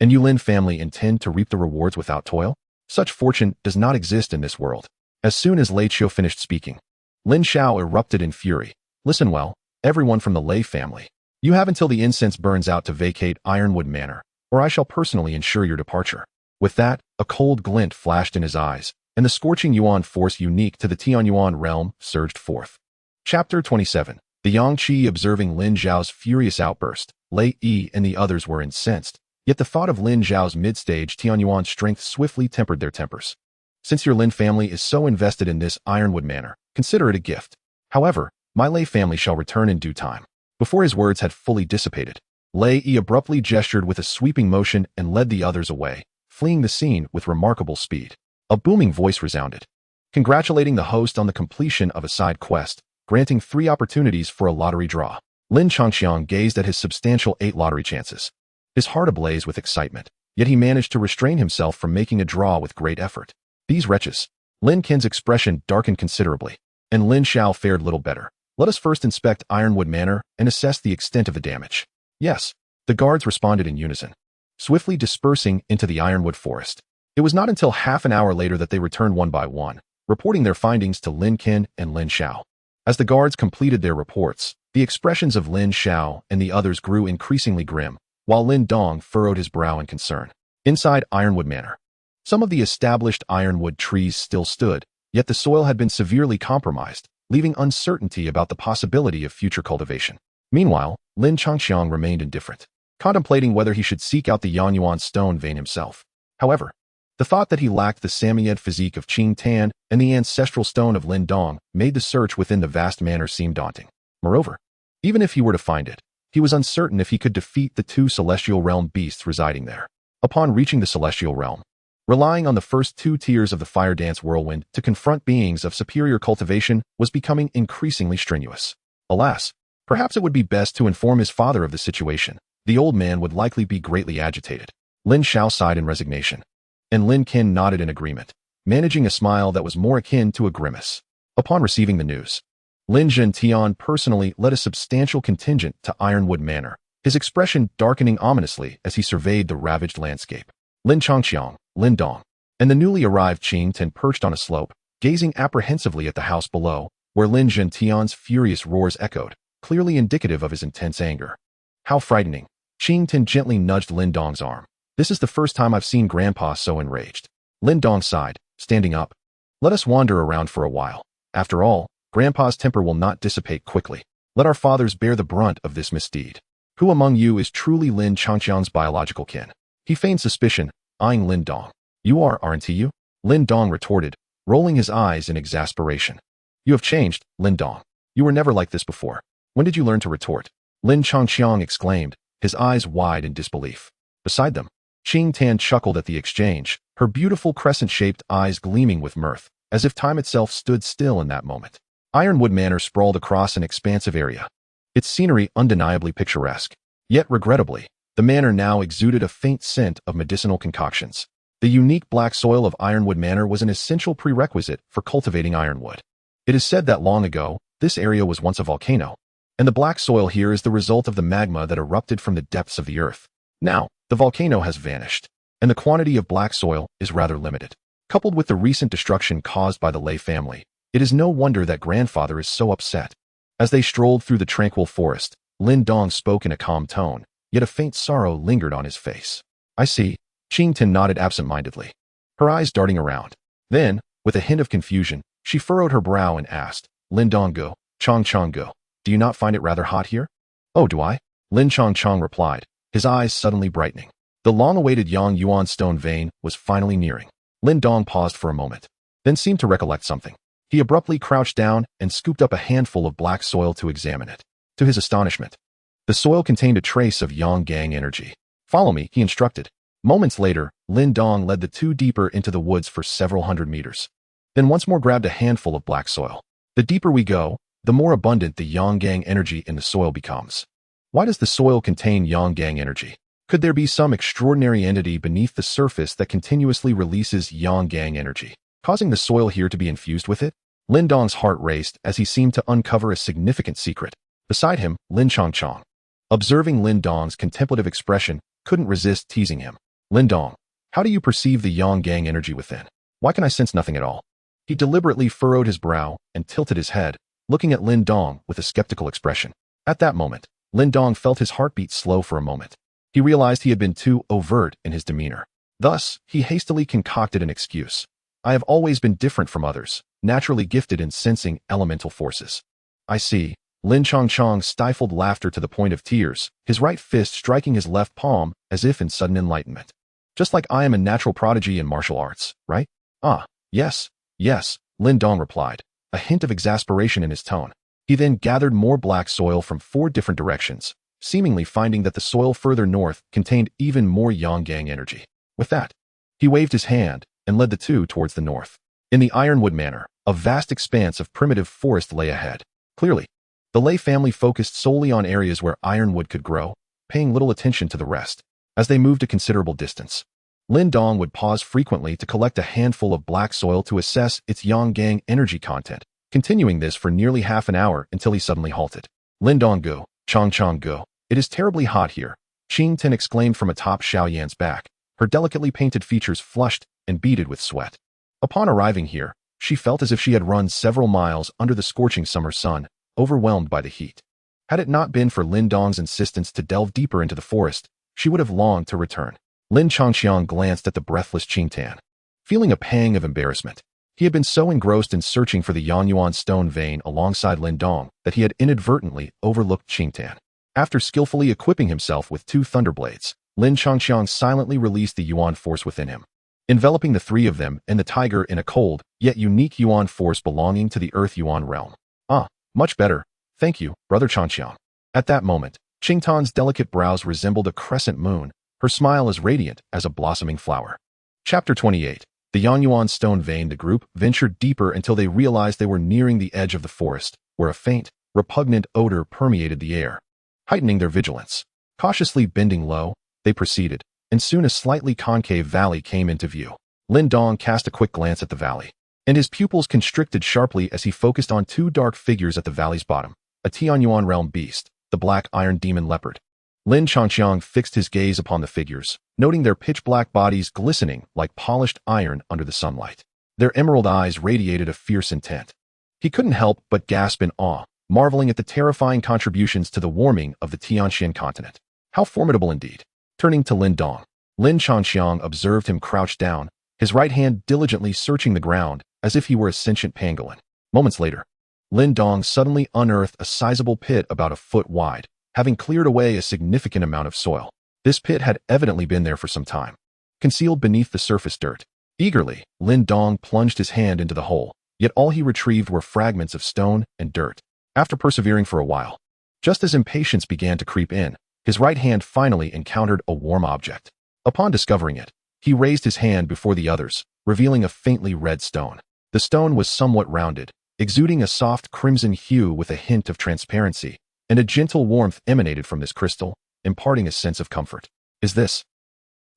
And you Lin family intend to reap the rewards without toil? Such fortune does not exist in this world." As soon as Lei Qiu finished speaking, Lin Xiao erupted in fury. "Listen well, everyone from the Lei family. You have until the incense burns out to vacate Ironwood Manor, or I shall personally ensure your departure." With that, a cold glint flashed in his eyes, and the scorching yuan force unique to the Tianyuan realm surged forth. Chapter 27. The Yangqi observing Lin Zhao's furious outburst, Lei Yi and the others were incensed, yet the thought of Lin Zhao's mid-stage Tianyuan strength swiftly tempered their tempers. "Since your Lin family is so invested in this Ironwood Manor, consider it a gift. However, my Lei family shall return in due time." Before his words had fully dissipated, Lei Yi abruptly gestured with a sweeping motion and led the others away, fleeing the scene with remarkable speed. A booming voice resounded, congratulating the host on the completion of a side quest, granting 3 opportunities for a lottery draw. Lin Changqiang gazed at his substantial 8 lottery chances, his heart ablaze with excitement, yet he managed to restrain himself from making a draw with great effort. "These wretches." Lin Qin's expression darkened considerably, and Lin Xiao fared little better. "Let us first inspect Ironwood Manor and assess the extent of the damage." "Yes." The guards responded in unison, swiftly dispersing into the Ironwood forest. It was not until half an hour later that they returned one by one, reporting their findings to Lin Qin and Lin Xiao. As the guards completed their reports, the expressions of Lin Xiao and the others grew increasingly grim, while Lin Dong furrowed his brow in concern. Inside Ironwood Manor, some of the established ironwood trees still stood, yet the soil had been severely compromised, leaving uncertainty about the possibility of future cultivation. Meanwhile, Lin Changqiang remained indifferent, contemplating whether he should seek out the Yanyuan stone vein himself. However, the thought that he lacked the Samoyed physique of Qing Tan and the ancestral stone of Lin Dong made the search within the vast manor seem daunting. Moreover, even if he were to find it, he was uncertain if he could defeat the 2 celestial realm beasts residing there. Upon reaching the celestial realm, relying on the first 2 tiers of the fire dance whirlwind to confront beings of superior cultivation was becoming increasingly strenuous. Alas, perhaps it would be best to inform his father of the situation. The old man would likely be greatly agitated. Lin Xiao sighed in resignation, and Lin Qin nodded in agreement, managing a smile that was more akin to a grimace. Upon receiving the news, Lin Zhentian personally led a substantial contingent to Ironwood Manor, his expression darkening ominously as he surveyed the ravaged landscape. Lin Changqiang, Lin Dong, and the newly arrived Qing Tin perched on a slope, gazing apprehensively at the house below, where Lin Zhentian's furious roars echoed, clearly indicative of his intense anger. How frightening. Qing Tin gently nudged Lin Dong's arm. This is the first time I've seen Grandpa so enraged. Lin Dong sighed, standing up. Let us wander around for a while. After all, Grandpa's temper will not dissipate quickly. Let our fathers bear the brunt of this misdeed. Who among you is truly Lin Changqiang's biological kin? He feigned suspicion, eyeing Lin Dong. You are, aren't you? Lin Dong retorted, rolling his eyes in exasperation. You have changed, Lin Dong. You were never like this before. When did you learn to retort? Lin Changqiang exclaimed, his eyes wide in disbelief. Beside them, Qing Tan chuckled at the exchange, her beautiful crescent-shaped eyes gleaming with mirth, as if time itself stood still in that moment. Ironwood Manor sprawled across an expansive area, its scenery undeniably picturesque. Yet regrettably, the manor now exuded a faint scent of medicinal concoctions. The unique black soil of Ironwood Manor was an essential prerequisite for cultivating ironwood. It is said that long ago, this area was once a volcano, and the black soil here is the result of the magma that erupted from the depths of the earth. Now, the volcano has vanished, and the quantity of black soil is rather limited. Coupled with the recent destruction caused by the Lei family, it is no wonder that grandfather is so upset. As they strolled through the tranquil forest, Lin Dong spoke in a calm tone, yet a faint sorrow lingered on his face. I see. Qing Tin nodded absent-mindedly, her eyes darting around. Then, with a hint of confusion, she furrowed her brow and asked, Lin Dong-go, Chang-Chang-go, do you not find it rather hot here? Oh, do I? Lin Chang-Chang replied, his eyes suddenly brightening. The long-awaited Yang Yuan stone vein was finally nearing. Lin Dong paused for a moment, then seemed to recollect something. He abruptly crouched down and scooped up a handful of black soil to examine it. To his astonishment, the soil contained a trace of Yang Gang energy. Follow me, he instructed. Moments later, Lin Dong led the two deeper into the woods for several hundred meters. Then once more grabbed a handful of black soil. The deeper we go, the more abundant the Yang Gang energy in the soil becomes. Why does the soil contain Yang Gang energy? Could there be some extraordinary entity beneath the surface that continuously releases Yang Gang energy, causing the soil here to be infused with it? Lin Dong's heart raced as he seemed to uncover a significant secret. Beside him, Lin Changqiang, observing Lin Dong's contemplative expression, couldn't resist teasing him. Lin Dong, how do you perceive the Yang Gang energy within? Why can I sense nothing at all? He deliberately furrowed his brow and tilted his head, looking at Lin Dong with a skeptical expression. At that moment, Lin Dong felt his heartbeat slow for a moment. He realized he had been too overt in his demeanor. Thus, he hastily concocted an excuse. I have always been different from others, naturally gifted in sensing elemental forces. I see. Lin Changqiang stifled laughter to the point of tears, his right fist striking his left palm as if in sudden enlightenment. Just like I am a natural prodigy in martial arts, right? Ah, yes, Lin Dong replied, a hint of exasperation in his tone. He then gathered more black soil from 4 different directions, seemingly finding that the soil further north contained even more Yang Gang energy. With that, he waved his hand and led the two towards the north. In the Ironwood Manor, a vast expanse of primitive forest lay ahead. Clearly, the Lei family focused solely on areas where ironwood could grow, paying little attention to the rest. As they moved a considerable distance, Lin Dong would pause frequently to collect a handful of black soil to assess its Yang Gang energy content, continuing this for nearly half an hour until he suddenly halted. Lin Dong go, Chang go. It is terribly hot here, Qing Tin exclaimed from atop Xiao Yan's back, her delicately painted features flushed and beaded with sweat. Upon arriving here, she felt as if she had run several miles under the scorching summer sun, overwhelmed by the heat. Had it not been for Lin Dong's insistence to delve deeper into the forest, she would have longed to return. Lin Changqiang glanced at the breathless Qing Tan, feeling a pang of embarrassment. He had been so engrossed in searching for the Yang Yuan stone vein alongside Lin Dong that he had inadvertently overlooked Qing Tan. After skillfully equipping himself with 2 thunderblades, Lin Changqiang silently released the Yuan force within him, enveloping the 3 of them and the tiger in a cold, yet unique Yuan force belonging to the Earth Yuan realm. Ah, much better. Thank you, Brother Changqiang. At that moment, Qing Tan's delicate brows resembled a crescent moon, her smile as radiant as a blossoming flower. Chapter 28. The Yang Yuan stone vein. The group ventured deeper until they realized they were nearing the edge of the forest, where a faint, repugnant odor permeated the air, heightening their vigilance. Cautiously bending low, they proceeded, and soon a slightly concave valley came into view. Lin Dong cast a quick glance at the valley, and his pupils constricted sharply as he focused on 2 dark figures at the valley's bottom, a Tianyuan realm beast, the black iron demon leopard, Lin Changqiang fixed his gaze upon the figures, noting their pitch-black bodies glistening like polished iron under the sunlight. Their emerald eyes radiated a fierce intent. He couldn't help but gasp in awe, marveling at the terrifying contributions to the warming of the Tianxian continent. How formidable indeed. Turning to Lin Dong, Lin Changqiang observed him crouched down, his right hand diligently searching the ground as if he were a sentient pangolin. Moments later, Lin Dong suddenly unearthed a sizable pit about a foot wide, having cleared away a significant amount of soil. This pit had evidently been there for some time, concealed beneath the surface dirt. Eagerly, Lin Dong plunged his hand into the hole, yet all he retrieved were fragments of stone and dirt. After persevering for a while, just as impatience began to creep in, his right hand finally encountered a warm object. Upon discovering it, he raised his hand before the others, revealing a faintly red stone. The stone was somewhat rounded, exuding a soft crimson hue with a hint of transparency, and a gentle warmth emanated from this crystal, imparting a sense of comfort. Is this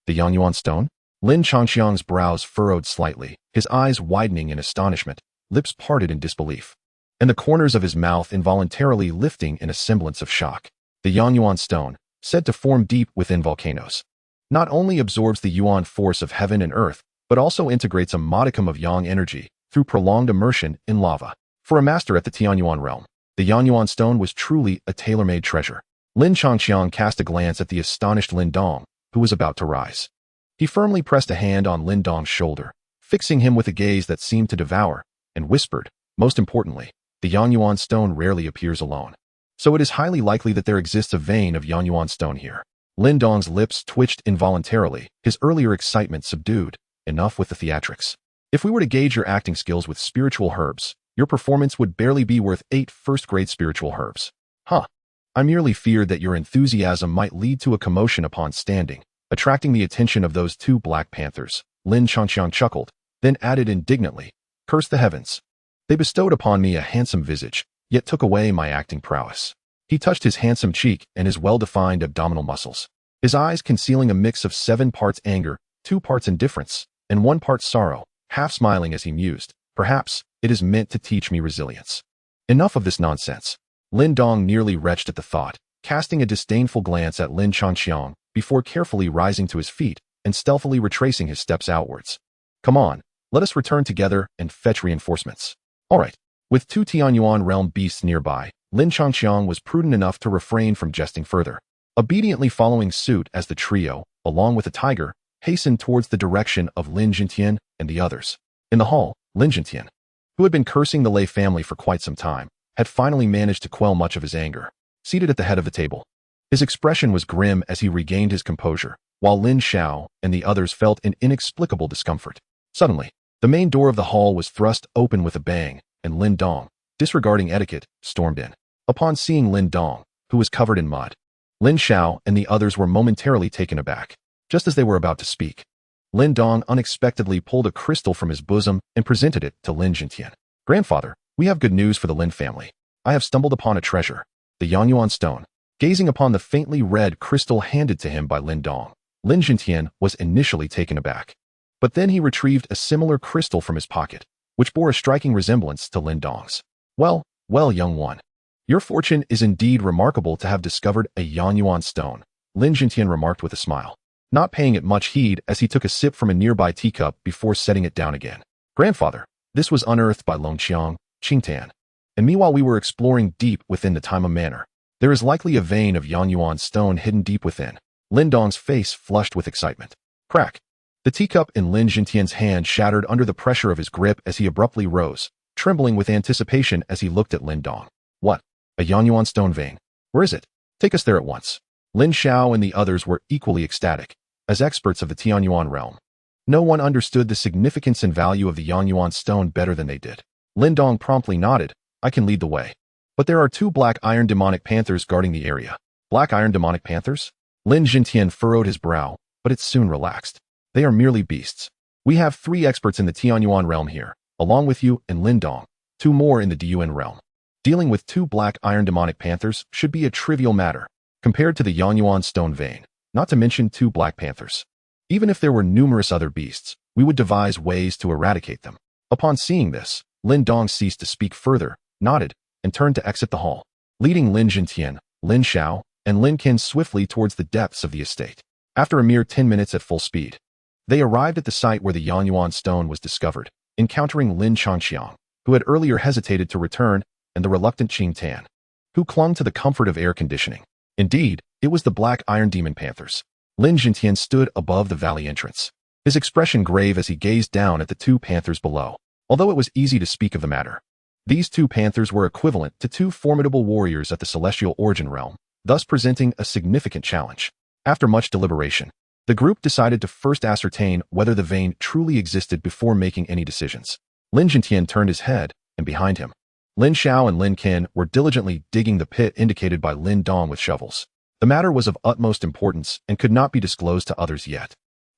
the Yangyuan stone? Lin Changqiang's brows furrowed slightly, his eyes widening in astonishment, lips parted in disbelief, and the corners of his mouth involuntarily lifting in a semblance of shock. The Yangyuan stone, said to form deep within volcanoes, not only absorbs the yuan force of heaven and earth, but also integrates a modicum of yang energy through prolonged immersion in lava. For a master at the Tianyuan realm, the Yangyuan stone was truly a tailor-made treasure. Lin Changqiang cast a glance at the astonished Lin Dong, who was about to rise. He firmly pressed a hand on Lin Dong's shoulder, fixing him with a gaze that seemed to devour, and whispered, most importantly, the Yangyuan stone rarely appears alone. So it is highly likely that there exists a vein of Yangyuan stone here. Lin Dong's lips twitched involuntarily, his earlier excitement subdued. Enough with the theatrics. If we were to gauge your acting skills with spiritual herbs, your performance would barely be worth 8 first-grade spiritual herbs. I merely feared that your enthusiasm might lead to a commotion upon standing, attracting the attention of those 2 Black Panthers. Lin Changqiang chuckled, then added indignantly, curse the heavens. They bestowed upon me a handsome visage, yet took away my acting prowess. He touched his handsome cheek and his well-defined abdominal muscles, his eyes concealing a mix of 7 parts anger, 2 parts indifference, and 1 part sorrow, half smiling as he mused, perhaps it is meant to teach me resilience. Enough of this nonsense. Lin Dong nearly retched at the thought, casting a disdainful glance at Lin Changqiang before carefully rising to his feet and stealthily retracing his steps outwards. Come on, let us return together and fetch reinforcements. All right. With 2 Tianyuan realm beasts nearby, Lin Changqiang was prudent enough to refrain from jesting further, obediently following suit as the trio, along with the tiger, hastened towards the direction of Lin Jintian and the others. In the hall, Lin Jintian, who had been cursing the Lei family for quite some time, had finally managed to quell much of his anger. Seated at the head of the table, his expression was grim as he regained his composure, while Lin Xiao and the others felt an inexplicable discomfort. Suddenly, the main door of the hall was thrust open with a bang, and Lin Dong, disregarding etiquette, stormed in. Upon seeing Lin Dong, who was covered in mud, Lin Xiao and the others were momentarily taken aback. Just as they were about to speak, Lin Dong unexpectedly pulled a crystal from his bosom and presented it to Lin Jintian. Grandfather, we have good news for the Lin family. I have stumbled upon a treasure, the Yangyuan stone. Gazing upon the faintly red crystal handed to him by Lin Dong, Lin Jintian was initially taken aback. But then he retrieved a similar crystal from his pocket, which bore a striking resemblance to Lin Dong's. Well, young one. Your fortune is indeed remarkable to have discovered a Yangyuan stone, Lin Jintian remarked with a smile, not paying it much heed as he took a sip from a nearby teacup before setting it down again. Grandfather, this was unearthed by Longqiang, Qingtan, and me while we were exploring deep within the Taima Manor. There is likely a vein of Yangyuan stone hidden deep within. Lin Dong's face flushed with excitement. Crack. The teacup in Lin Jintian's hand shattered under the pressure of his grip as he abruptly rose, trembling with anticipation as he looked at Lin Dong. What? A Yangyuan stone vein? Where is it? Take us there at once. Lin Xiao and the others were equally ecstatic. As experts of the Tianyuan realm, no one understood the significance and value of the Yangyuan stone better than they did. Lin Dong promptly nodded. I can lead the way. But there are 2 black iron demonic panthers guarding the area. Black iron demonic panthers? Lin Jintian furrowed his brow, but it soon relaxed. They are merely beasts. We have 3 experts in the Tianyuan realm here, along with you and Lin Dong, 2 more in the Diyuan realm. Dealing with 2 black iron demonic panthers should be a trivial matter, compared to the Yangyuan stone vein, not to mention 2 black panthers. Even if there were numerous other beasts, we would devise ways to eradicate them. Upon seeing this, Lin Dong ceased to speak further, nodded, and turned to exit the hall. Leading Lin Jintian, Lin Xiao, and Lin Qin swiftly towards the depths of the estate. After a mere 10 minutes at full speed, they arrived at the site where the Yangyuan stone was discovered, encountering Lin Changxiang, who had earlier hesitated to return, and the reluctant Qing Tan, who clung to the comfort of air conditioning. Indeed, it was the Black Iron Demon Panthers. Lin Jintian stood above the valley entrance, his expression grave as he gazed down at the two panthers below. Although it was easy to speak of the matter, these two panthers were equivalent to two formidable warriors at the celestial origin realm, thus presenting a significant challenge. After much deliberation, the group decided to first ascertain whether the vein truly existed before making any decisions. Lin Jintian turned his head, and behind him, Lin Xiao and Lin Qin were diligently digging the pit indicated by Lin Dong with shovels. The matter was of utmost importance and could not be disclosed to others yet.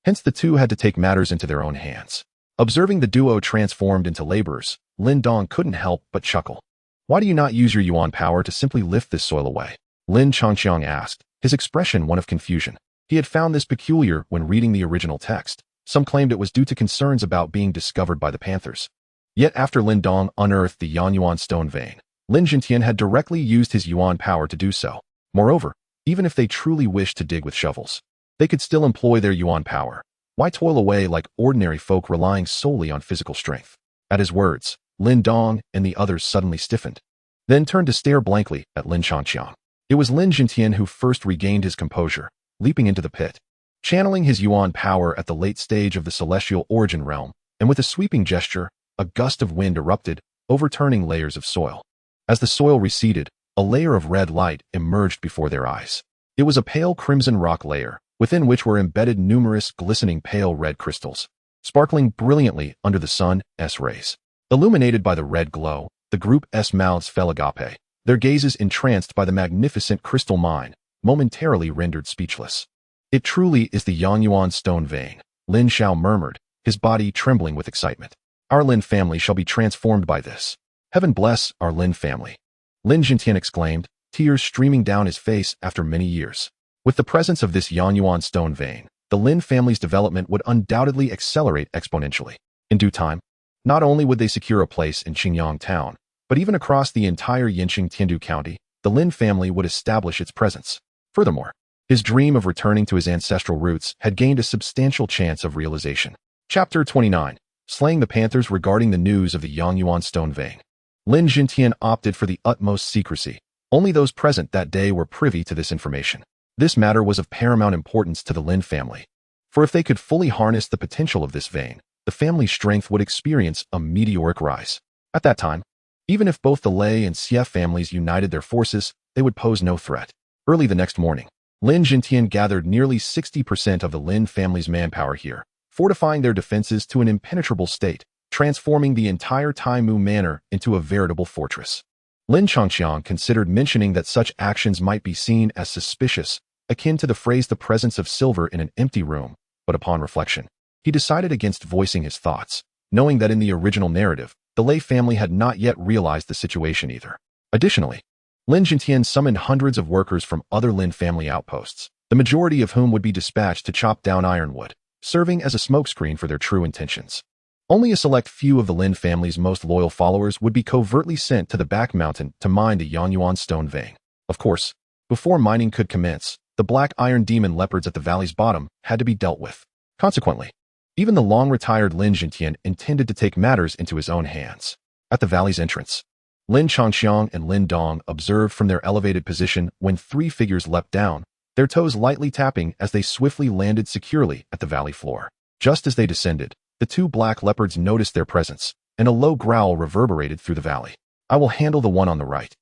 Hence the two had to take matters into their own hands. Observing the duo transformed into laborers, Lin Dong couldn't help but chuckle. "Why do you not use your yuan power to simply lift this soil away?" Lin Changxiang asked, his expression one of confusion. He had found this peculiar when reading the original text. Some claimed it was due to concerns about being discovered by the panthers. Yet after Lin Dong unearthed the Yangyuan stone vein, Lin Jintian had directly used his yuan power to do so. Moreover, even if they truly wished to dig with shovels, they could still employ their yuan power. Why toil away like ordinary folk relying solely on physical strength? At his words, Lin Dong and the others suddenly stiffened, then turned to stare blankly at Lin Changxiang. It was Lin Jintian who first regained his composure, leaping into the pit. Channeling his yuan power at the late stage of the celestial origin realm, and with a sweeping gesture, a gust of wind erupted, overturning layers of soil. As the soil receded, a layer of red light emerged before their eyes. It was a pale crimson rock layer, within which were embedded numerous glistening pale red crystals, sparkling brilliantly under the sun's rays. Illuminated by the red glow, the group's mouths fell agape, their gazes entranced by the magnificent crystal mine, momentarily rendered speechless. "It truly is the Yangyuan stone vein," Lin Xiao murmured, his body trembling with excitement. "Our Lin family shall be transformed by this. Heaven bless our Lin family." Lin Jintian exclaimed, tears streaming down his face after many years. With the presence of this Yangyuan stone vein, the Lin family's development would undoubtedly accelerate exponentially. In due time, not only would they secure a place in Qingyang town, but even across the entire Yinqing Tiandu County, the Lin family would establish its presence. Furthermore, his dream of returning to his ancestral roots had gained a substantial chance of realization. Chapter 29. Slaying the Panthers. Regarding the news of the Yangyuan stone vein, Lin Jintian opted for the utmost secrecy. Only those present that day were privy to this information. This matter was of paramount importance to the Lin family, for if they could fully harness the potential of this vein, the family's strength would experience a meteoric rise. At that time, even if both the Lei and Xie families united their forces, they would pose no threat. Early the next morning, Lin Jintian gathered nearly 60% of the Lin family's manpower here, fortifying their defenses to an impenetrable state, transforming the entire Taimu Manor into a veritable fortress. Lin Changxiang considered mentioning that such actions might be seen as suspicious, akin to the phrase "the presence of silver in an empty room," but upon reflection, he decided against voicing his thoughts, knowing that in the original narrative, the Lei family had not yet realized the situation either. Additionally, Lin Jintian summoned hundreds of workers from other Lin family outposts, the majority of whom would be dispatched to chop down ironwood, serving as a smokescreen for their true intentions. Only a select few of the Lin family's most loyal followers would be covertly sent to the back mountain to mine the Yangyuan stone vein. Of course, before mining could commence, the black iron demon leopards at the valley's bottom had to be dealt with. Consequently, even the long-retired Lin Jintian intended to take matters into his own hands. At the valley's entrance, Lin Changxiang and Lin Dong observed from their elevated position when three figures leapt down, their toes lightly tapping as they swiftly landed securely at the valley floor. Just as they descended, the two black leopards noticed their presence, and a low growl reverberated through the valley. "I will handle the one on the right.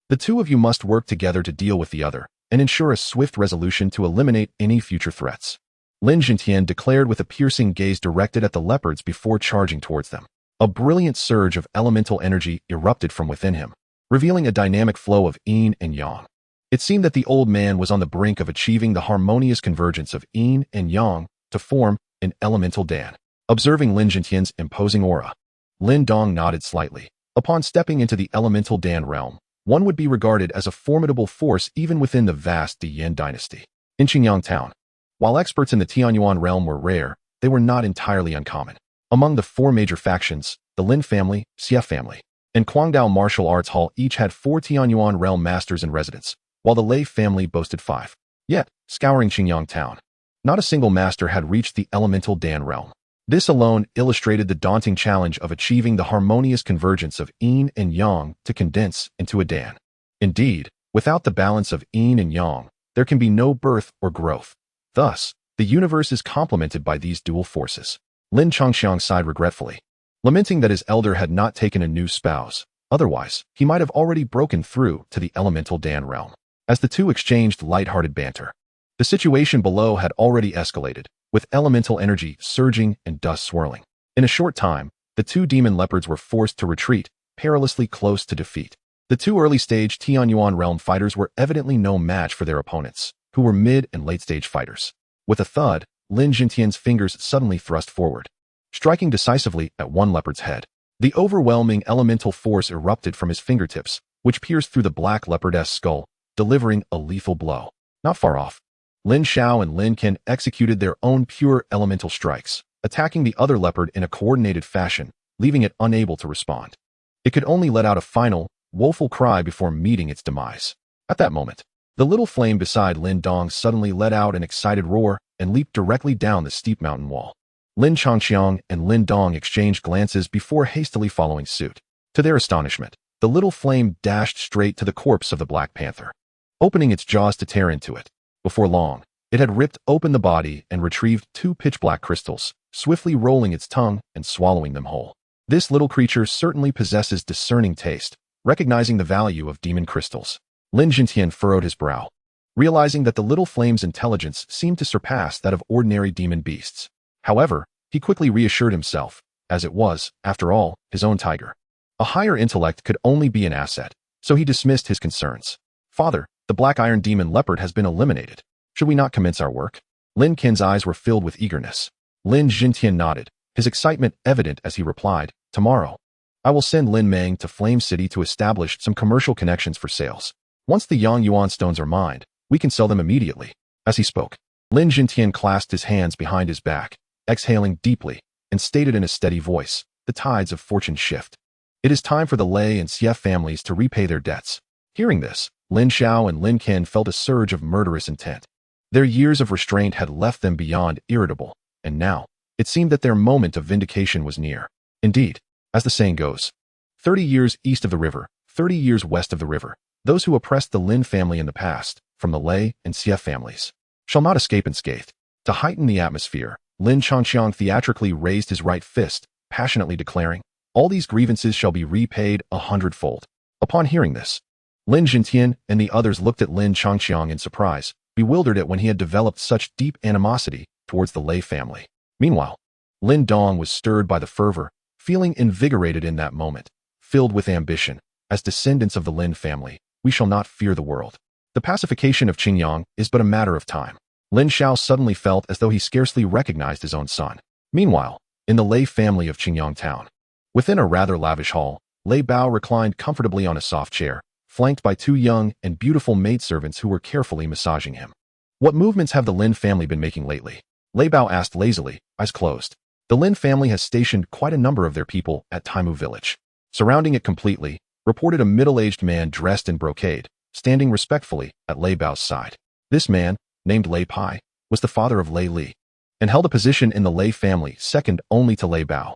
The two of you must work together to deal with the other, and ensure a swift resolution to eliminate any future threats," Lin Jintian declared with a piercing gaze directed at the leopards before charging towards them. A brilliant surge of elemental energy erupted from within him, revealing a dynamic flow of yin and yang. It seemed that the old man was on the brink of achieving the harmonious convergence of yin and yang to form an elemental Dan. Observing Lin Jintian's imposing aura, Lin Dong nodded slightly. Upon stepping into the elemental Dan realm, one would be regarded as a formidable force even within the vast Yan dynasty. In Qingyang town, while experts in the Tianyuan realm were rare, they were not entirely uncommon. Among the four major factions, the Lin family, Xie family, and Guangdao Martial Arts Hall each had 4 Tianyuan realm masters in residence, while the Lei family boasted 5. Yet, scouring Qingyang town, not a single master had reached the elemental Dan realm. This alone illustrated the daunting challenge of achieving the harmonious convergence of yin and yang to condense into a Dan. Indeed, without the balance of yin and yang, there can be no birth or growth. Thus, the universe is complemented by these dual forces. Lin Chongxiang sighed regretfully, lamenting that his elder had not taken a new spouse. Otherwise, he might have already broken through to the elemental Dan realm. As the two exchanged light-hearted banter, the situation below had already escalated, with elemental energy surging and dust swirling. In a short time, the two demon leopards were forced to retreat, perilously close to defeat. The two early-stage Tianyuan realm fighters were evidently no match for their opponents, who were mid- and late-stage fighters. With a thud, Lin Jintian's fingers suddenly thrust forward, striking decisively at one leopard's head. The overwhelming elemental force erupted from his fingertips, which pierced through the black leopardess skull, delivering a lethal blow. Not far off, Lin Xiao and Lin Ken executed their own pure elemental strikes, attacking the other leopard in a coordinated fashion, leaving it unable to respond. It could only let out a final, woeful cry before meeting its demise. At that moment, the little flame beside Lin Dong suddenly let out an excited roar and leaped directly down the steep mountain wall. Lin Chongxiang and Lin Dong exchanged glances before hastily following suit. To their astonishment, the little flame dashed straight to the corpse of the Black Panther, opening its jaws to tear into it. Before long, it had ripped open the body and retrieved 2 pitch-black crystals, swiftly rolling its tongue and swallowing them whole. This little creature certainly possesses discerning taste, recognizing the value of demon crystals. Lin Jintian furrowed his brow, realizing that the little flame's intelligence seemed to surpass that of ordinary demon beasts. However, he quickly reassured himself, as it was, after all, his own tiger. A higher intellect could only be an asset, so he dismissed his concerns. Father, the black iron demon leopard has been eliminated. Should we not commence our work? Lin Qin's eyes were filled with eagerness. Lin Jintian nodded, his excitement evident as he replied, tomorrow. I will send Lin Meng to Flame City to establish some commercial connections for sales. Once the Yang Yuan stones are mined, we can sell them immediately. As he spoke, Lin Jintian clasped his hands behind his back, exhaling deeply, and stated in a steady voice, the tides of fortune shift. It is time for the Lei and Xie families to repay their debts. Hearing this, Lin Xiao and Lin Ken felt a surge of murderous intent. Their years of restraint had left them beyond irritable, and now, it seemed that their moment of vindication was near. Indeed, as the saying goes, 30 years east of the river, 30 years west of the river, those who oppressed the Lin family in the past, from the Lei and Xie families, shall not escape unscathed. To heighten the atmosphere, Lin Chongxiang theatrically raised his right fist, passionately declaring, all these grievances shall be repaid 100-fold. Upon hearing this, Lin Jintian and the others looked at Lin Chongxiang in surprise, bewildered at when he had developed such deep animosity towards the Lei family. Meanwhile, Lin Dong was stirred by the fervor, feeling invigorated in that moment, filled with ambition. As descendants of the Lin family, we shall not fear the world. The pacification of Qingyang is but a matter of time. Lin Xiao suddenly felt as though he scarcely recognized his own son. Meanwhile, in the Lei family of Qingyang town, within a rather lavish hall, Lei Bao reclined comfortably on a soft chair, flanked by 2 young and beautiful maidservants who were carefully massaging him. What movements have the Lin family been making lately? Lei Bao asked lazily, eyes closed. The Lin family has stationed quite a number of their people at Taimu village. Surrounding it completely, reported a middle-aged man dressed in brocade, standing respectfully at Lei Bao's side. This man, named Lei Pai, was the father of Lei Li, and held a position in the Lei family second only to Lei Bao.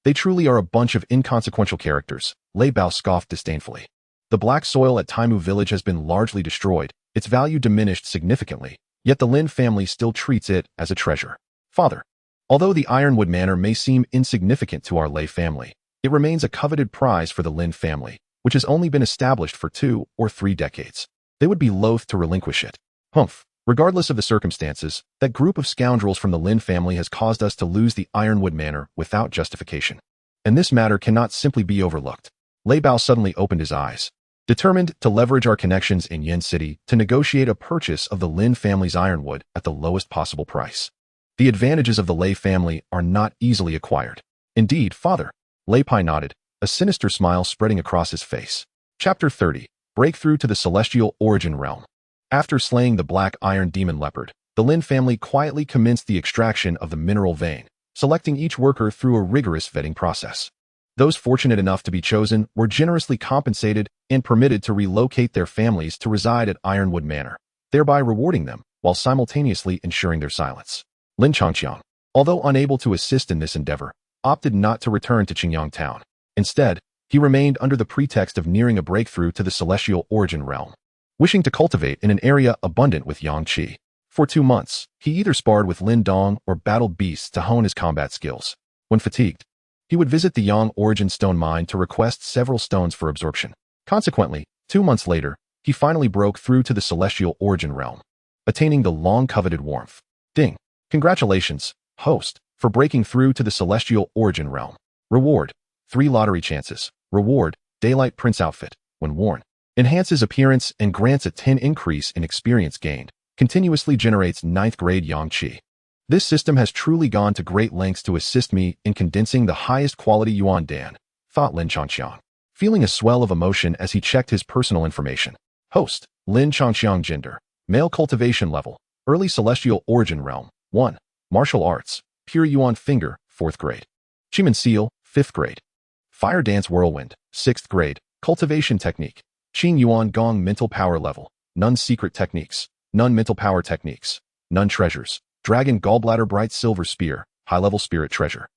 They truly are a bunch of inconsequential characters, Lei Bao scoffed disdainfully. The black soil at Taimu village has been largely destroyed, its value diminished significantly, yet the Lin family still treats it as a treasure. Father, although the Ironwood Manor may seem insignificant to our Lei family, it remains a coveted prize for the Lin family, which has only been established for 2 or 3 decades. They would be loath to relinquish it. Regardless of the circumstances, that group of scoundrels from the Lin family has caused us to lose the Ironwood Manor without justification. And this matter cannot simply be overlooked. Lei Bao suddenly opened his eyes, determined to leverage our connections in Yen City to negotiate a purchase of the Lin family's ironwood at the lowest possible price. The advantages of the Lei family are not easily acquired. Indeed, father. Lei Pai nodded, a sinister smile spreading across his face. Chapter 30. Breakthrough to the Celestial Origin Realm. After slaying the black iron demon leopard, the Lin family quietly commenced the extraction of the mineral vein, selecting each worker through a rigorous vetting process. Those fortunate enough to be chosen were generously compensated and permitted to relocate their families to reside at Ironwood Manor, thereby rewarding them while simultaneously ensuring their silence. Lin Changqiang, although unable to assist in this endeavor, opted not to return to Qingyang Town. Instead, he remained under the pretext of nearing a breakthrough to the celestial origin realm, wishing to cultivate in an area abundant with yang qi. For 2 months, he either sparred with Lin Dong or battled beasts to hone his combat skills. When fatigued, he would visit the Yang Origin Stone Mine to request several stones for absorption. Consequently, 2 months later, he finally broke through to the celestial origin realm, attaining the long-coveted warmth. Ding! Congratulations, host, for breaking through to the celestial origin realm. Reward: 3 lottery chances. Reward: Daylight Prince outfit, when worn, enhances appearance and grants a 10 increase in experience gained. Continuously generates 9th grade yang qi. This system has truly gone to great lengths to assist me in condensing the highest quality yuan dan, thought Lin Changqiang, feeling a swell of emotion as he checked his personal information. Host: Lin Changqiang. Gender: male. Cultivation level: early celestial origin realm 1. Martial arts: pure yuan finger 4th grade. Chiman seal 5th grade. Fire dance whirlwind 6th grade. Cultivation technique: Qing yuan gong. Mental power level: none. Secret techniques: none. Mental power techniques: none. Treasures: dragon gallbladder. Bright silver spear, high-level spirit treasure.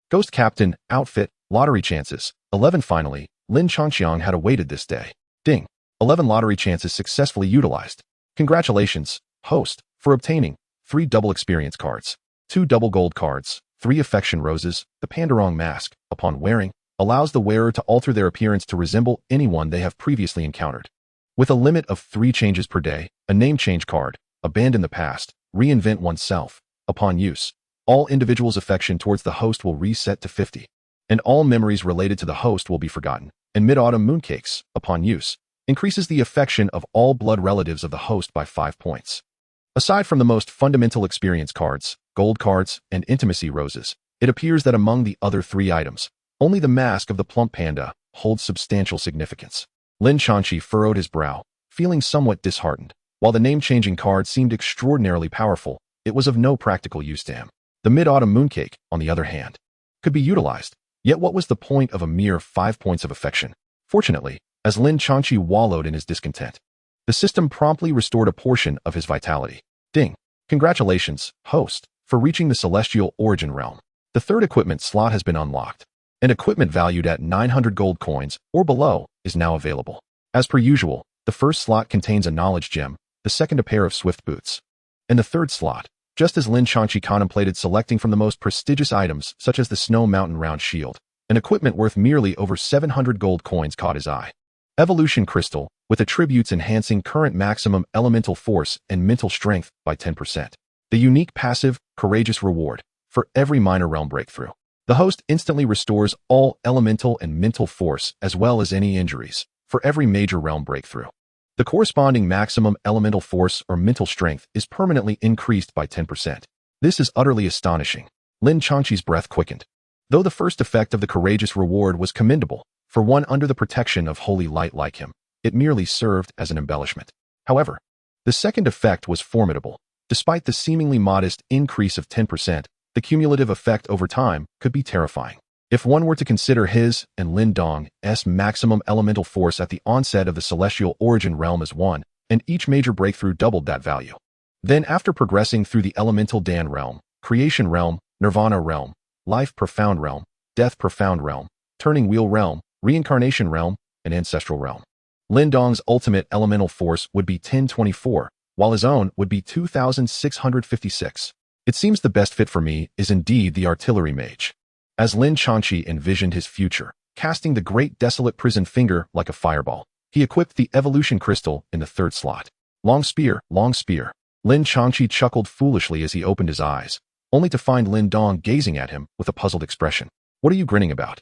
Ghost captain outfit, lottery chances 11. Finally, Lin Changqiang had awaited this day. Ding! 11 lottery chances successfully utilized. Congratulations, host, for obtaining 3 double experience cards, 2 double gold cards, 3 affection roses. The Pandorong mask, upon wearing, allows the wearer to alter their appearance to resemble anyone they have previously encountered. With a limit of 3 changes per day, a name change card, abandon the past, reinvent oneself. Upon use, all individuals' affection towards the host will reset to 50, and all memories related to the host will be forgotten. And Mid-Autumn Mooncakes, upon use, increases the affection of all blood relatives of the host by 5 points. Aside from the most fundamental experience cards, gold cards, and intimacy roses, it appears that among the other 3 items, only the mask of the plump panda holds substantial significance. Lin Changqi furrowed his brow, feeling somewhat disheartened. While the name-changing card seemed extraordinarily powerful, it was of no practical use to him. The Mid-Autumn Mooncake, on the other hand, could be utilized. Yet what was the point of a mere 5 points of affection? Fortunately, as Lin Changqi wallowed in his discontent, the system promptly restored a portion of his vitality. Ding! Congratulations, host, for reaching the celestial origin realm. The 3rd equipment slot has been unlocked. An equipment valued at 900 gold coins or below is now available. As per usual, the 1st slot contains a knowledge gem, the 2nd a pair of swift boots, and the 3rd slot, just as Lin Changqi contemplated selecting from the most prestigious items such as the Snow Mountain round shield, an equipment worth merely over 700 gold coins caught his eye. Evolution Crystal, with attributes enhancing current maximum elemental force and mental strength by 10%. The unique passive, Courageous reward, for every minor realm breakthrough. The host instantly restores all elemental and mental force as well as any injuries, for every major realm breakthrough. The corresponding maximum elemental force or mental strength is permanently increased by 10%. This is utterly astonishing. Lin Changqi's breath quickened. Though the first effect of the courageous reward was commendable, for one under the protection of holy light like him, it merely served as an embellishment. However, the second effect was formidable. Despite the seemingly modest increase of 10%, the cumulative effect over time could be terrifying. If one were to consider his and Lin Dong's maximum elemental force at the onset of the celestial origin realm as 1, and each major breakthrough doubled that value. Then after progressing through the elemental Dan realm, creation realm, nirvana realm, life profound realm, death profound realm, turning wheel realm, reincarnation realm, and ancestral realm, Lin Dong's ultimate elemental force would be 1024, while his own would be 2656. It seems the best fit for me is indeed the artillery mage. As Lin Changqi envisioned his future, casting the great desolate prison finger like a fireball, he equipped the evolution crystal in the 3rd slot. Long spear, long spear. Lin Changqi chuckled foolishly as he opened his eyes, only to find Lin Dong gazing at him with a puzzled expression. What are you grinning about?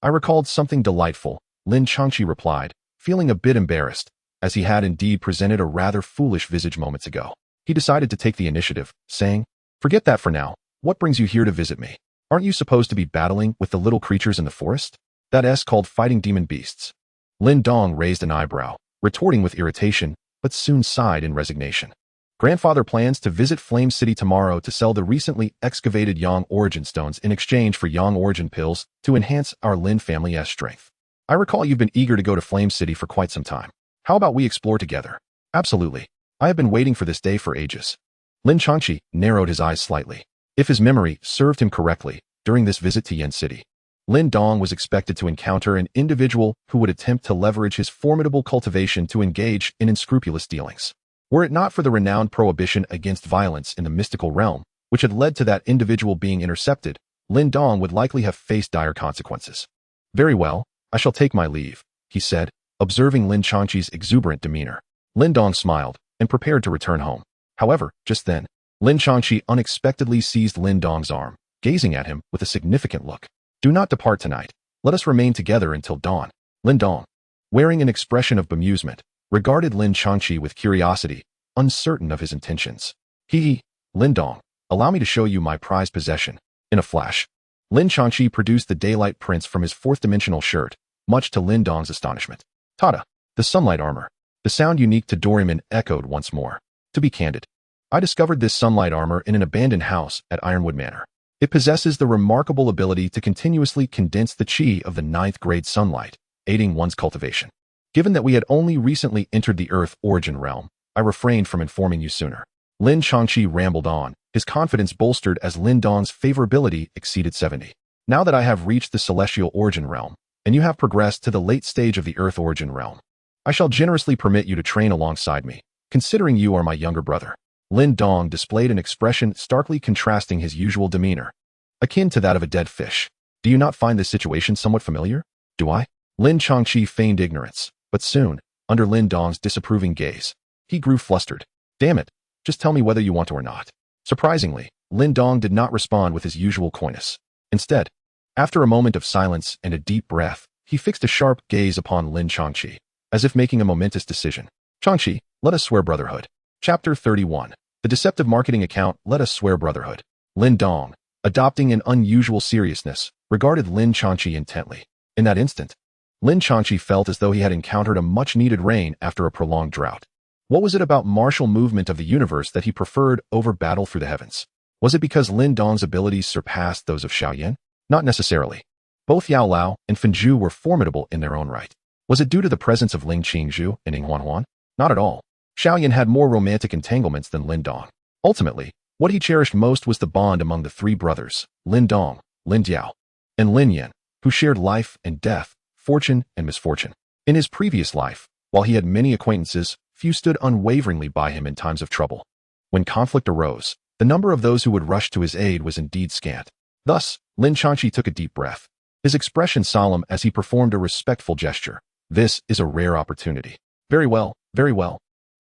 I recalled something delightful, Lin Changqi replied, feeling a bit embarrassed, as he had indeed presented a rather foolish visage moments ago. He decided to take the initiative, saying, "Forget that for now. What brings you here to visit me? Aren't you supposed to be battling with the little creatures in the forest? That's called fighting demon beasts." Lin Dong raised an eyebrow, retorting with irritation, but soon sighed in resignation. Grandfather plans to visit Flame City tomorrow to sell the recently excavated Yang Origin Stones in exchange for Yang Origin Pills to enhance our Lin family's strength. I recall you've been eager to go to Flame City for quite some time. How about we explore together? Absolutely. I have been waiting for this day for ages. Lin Changqi narrowed his eyes slightly. If his memory served him correctly, during this visit to Yen City, Lin Dong was expected to encounter an individual who would attempt to leverage his formidable cultivation to engage in unscrupulous dealings. Were it not for the renowned prohibition against violence in the mystical realm, which had led to that individual being intercepted, Lin Dong would likely have faced dire consequences. Very well, I shall take my leave, he said, observing Lin Changqi's exuberant demeanor. Lin Dong smiled and prepared to return home. However, just then, Lin Changqi unexpectedly seized Lin Dong's arm, gazing at him with a significant look. Do not depart tonight. Let us remain together until dawn. Lin Dong, wearing an expression of bemusement, regarded Lin Changqi with curiosity, uncertain of his intentions. Lin Dong, allow me to show you my prized possession. In a flash, Lin Changqi produced the daylight prints from his fourth-dimensional shirt, much to Lin Dong's astonishment. Tada! The sunlight armor. The sound unique to Doraemon echoed once more. To be candid, I discovered this sunlight armor in an abandoned house at Ironwood Manor. It possesses the remarkable ability to continuously condense the chi of the ninth-grade sunlight, aiding one's cultivation. Given that we had only recently entered the Earth origin realm, I refrained from informing you sooner. Lin Changqi rambled on, his confidence bolstered as Lin Dong's favorability exceeded 70. Now that I have reached the celestial origin realm, and you have progressed to the late stage of the Earth origin realm, I shall generously permit you to train alongside me, considering you are my younger brother. Lin Dong displayed an expression starkly contrasting his usual demeanor, akin to that of a dead fish. Do you not find this situation somewhat familiar? Do I? Lin Changqi feigned ignorance, but soon, under Lin Dong's disapproving gaze, he grew flustered. Damn it, just tell me whether you want to or not. Surprisingly, Lin Dong did not respond with his usual coyness. Instead, after a moment of silence and a deep breath, he fixed a sharp gaze upon Lin Changqi, as if making a momentous decision. Changqi, let us swear brotherhood. Chapter 31. The deceptive marketing account, let us swear brotherhood. Lin Dong, adopting an unusual seriousness, regarded Lin Changqi intently. In that instant, Lin Changqi felt as though he had encountered a much-needed rain after a prolonged drought. What was it about martial movement of the universe that he preferred over battle through the heavens? Was it because Lin Dong's abilities surpassed those of Xiaoyan? Not necessarily. Both Yao Lao and Fenju were formidable in their own right. Was it due to the presence of Ling Qingzhu and Ning Huanhuan? Not at all. Xiaoyan had more romantic entanglements than Lin Dong. Ultimately, what he cherished most was the bond among the three brothers, Lin Dong, Lin Diao, and Lin Yan, who shared life and death, fortune and misfortune. In his previous life, while he had many acquaintances, few stood unwaveringly by him in times of trouble. When conflict arose, the number of those who would rush to his aid was indeed scant. Thus, Lin Changqi took a deep breath, his expression solemn as he performed a respectful gesture. This is a rare opportunity. Very well, very well.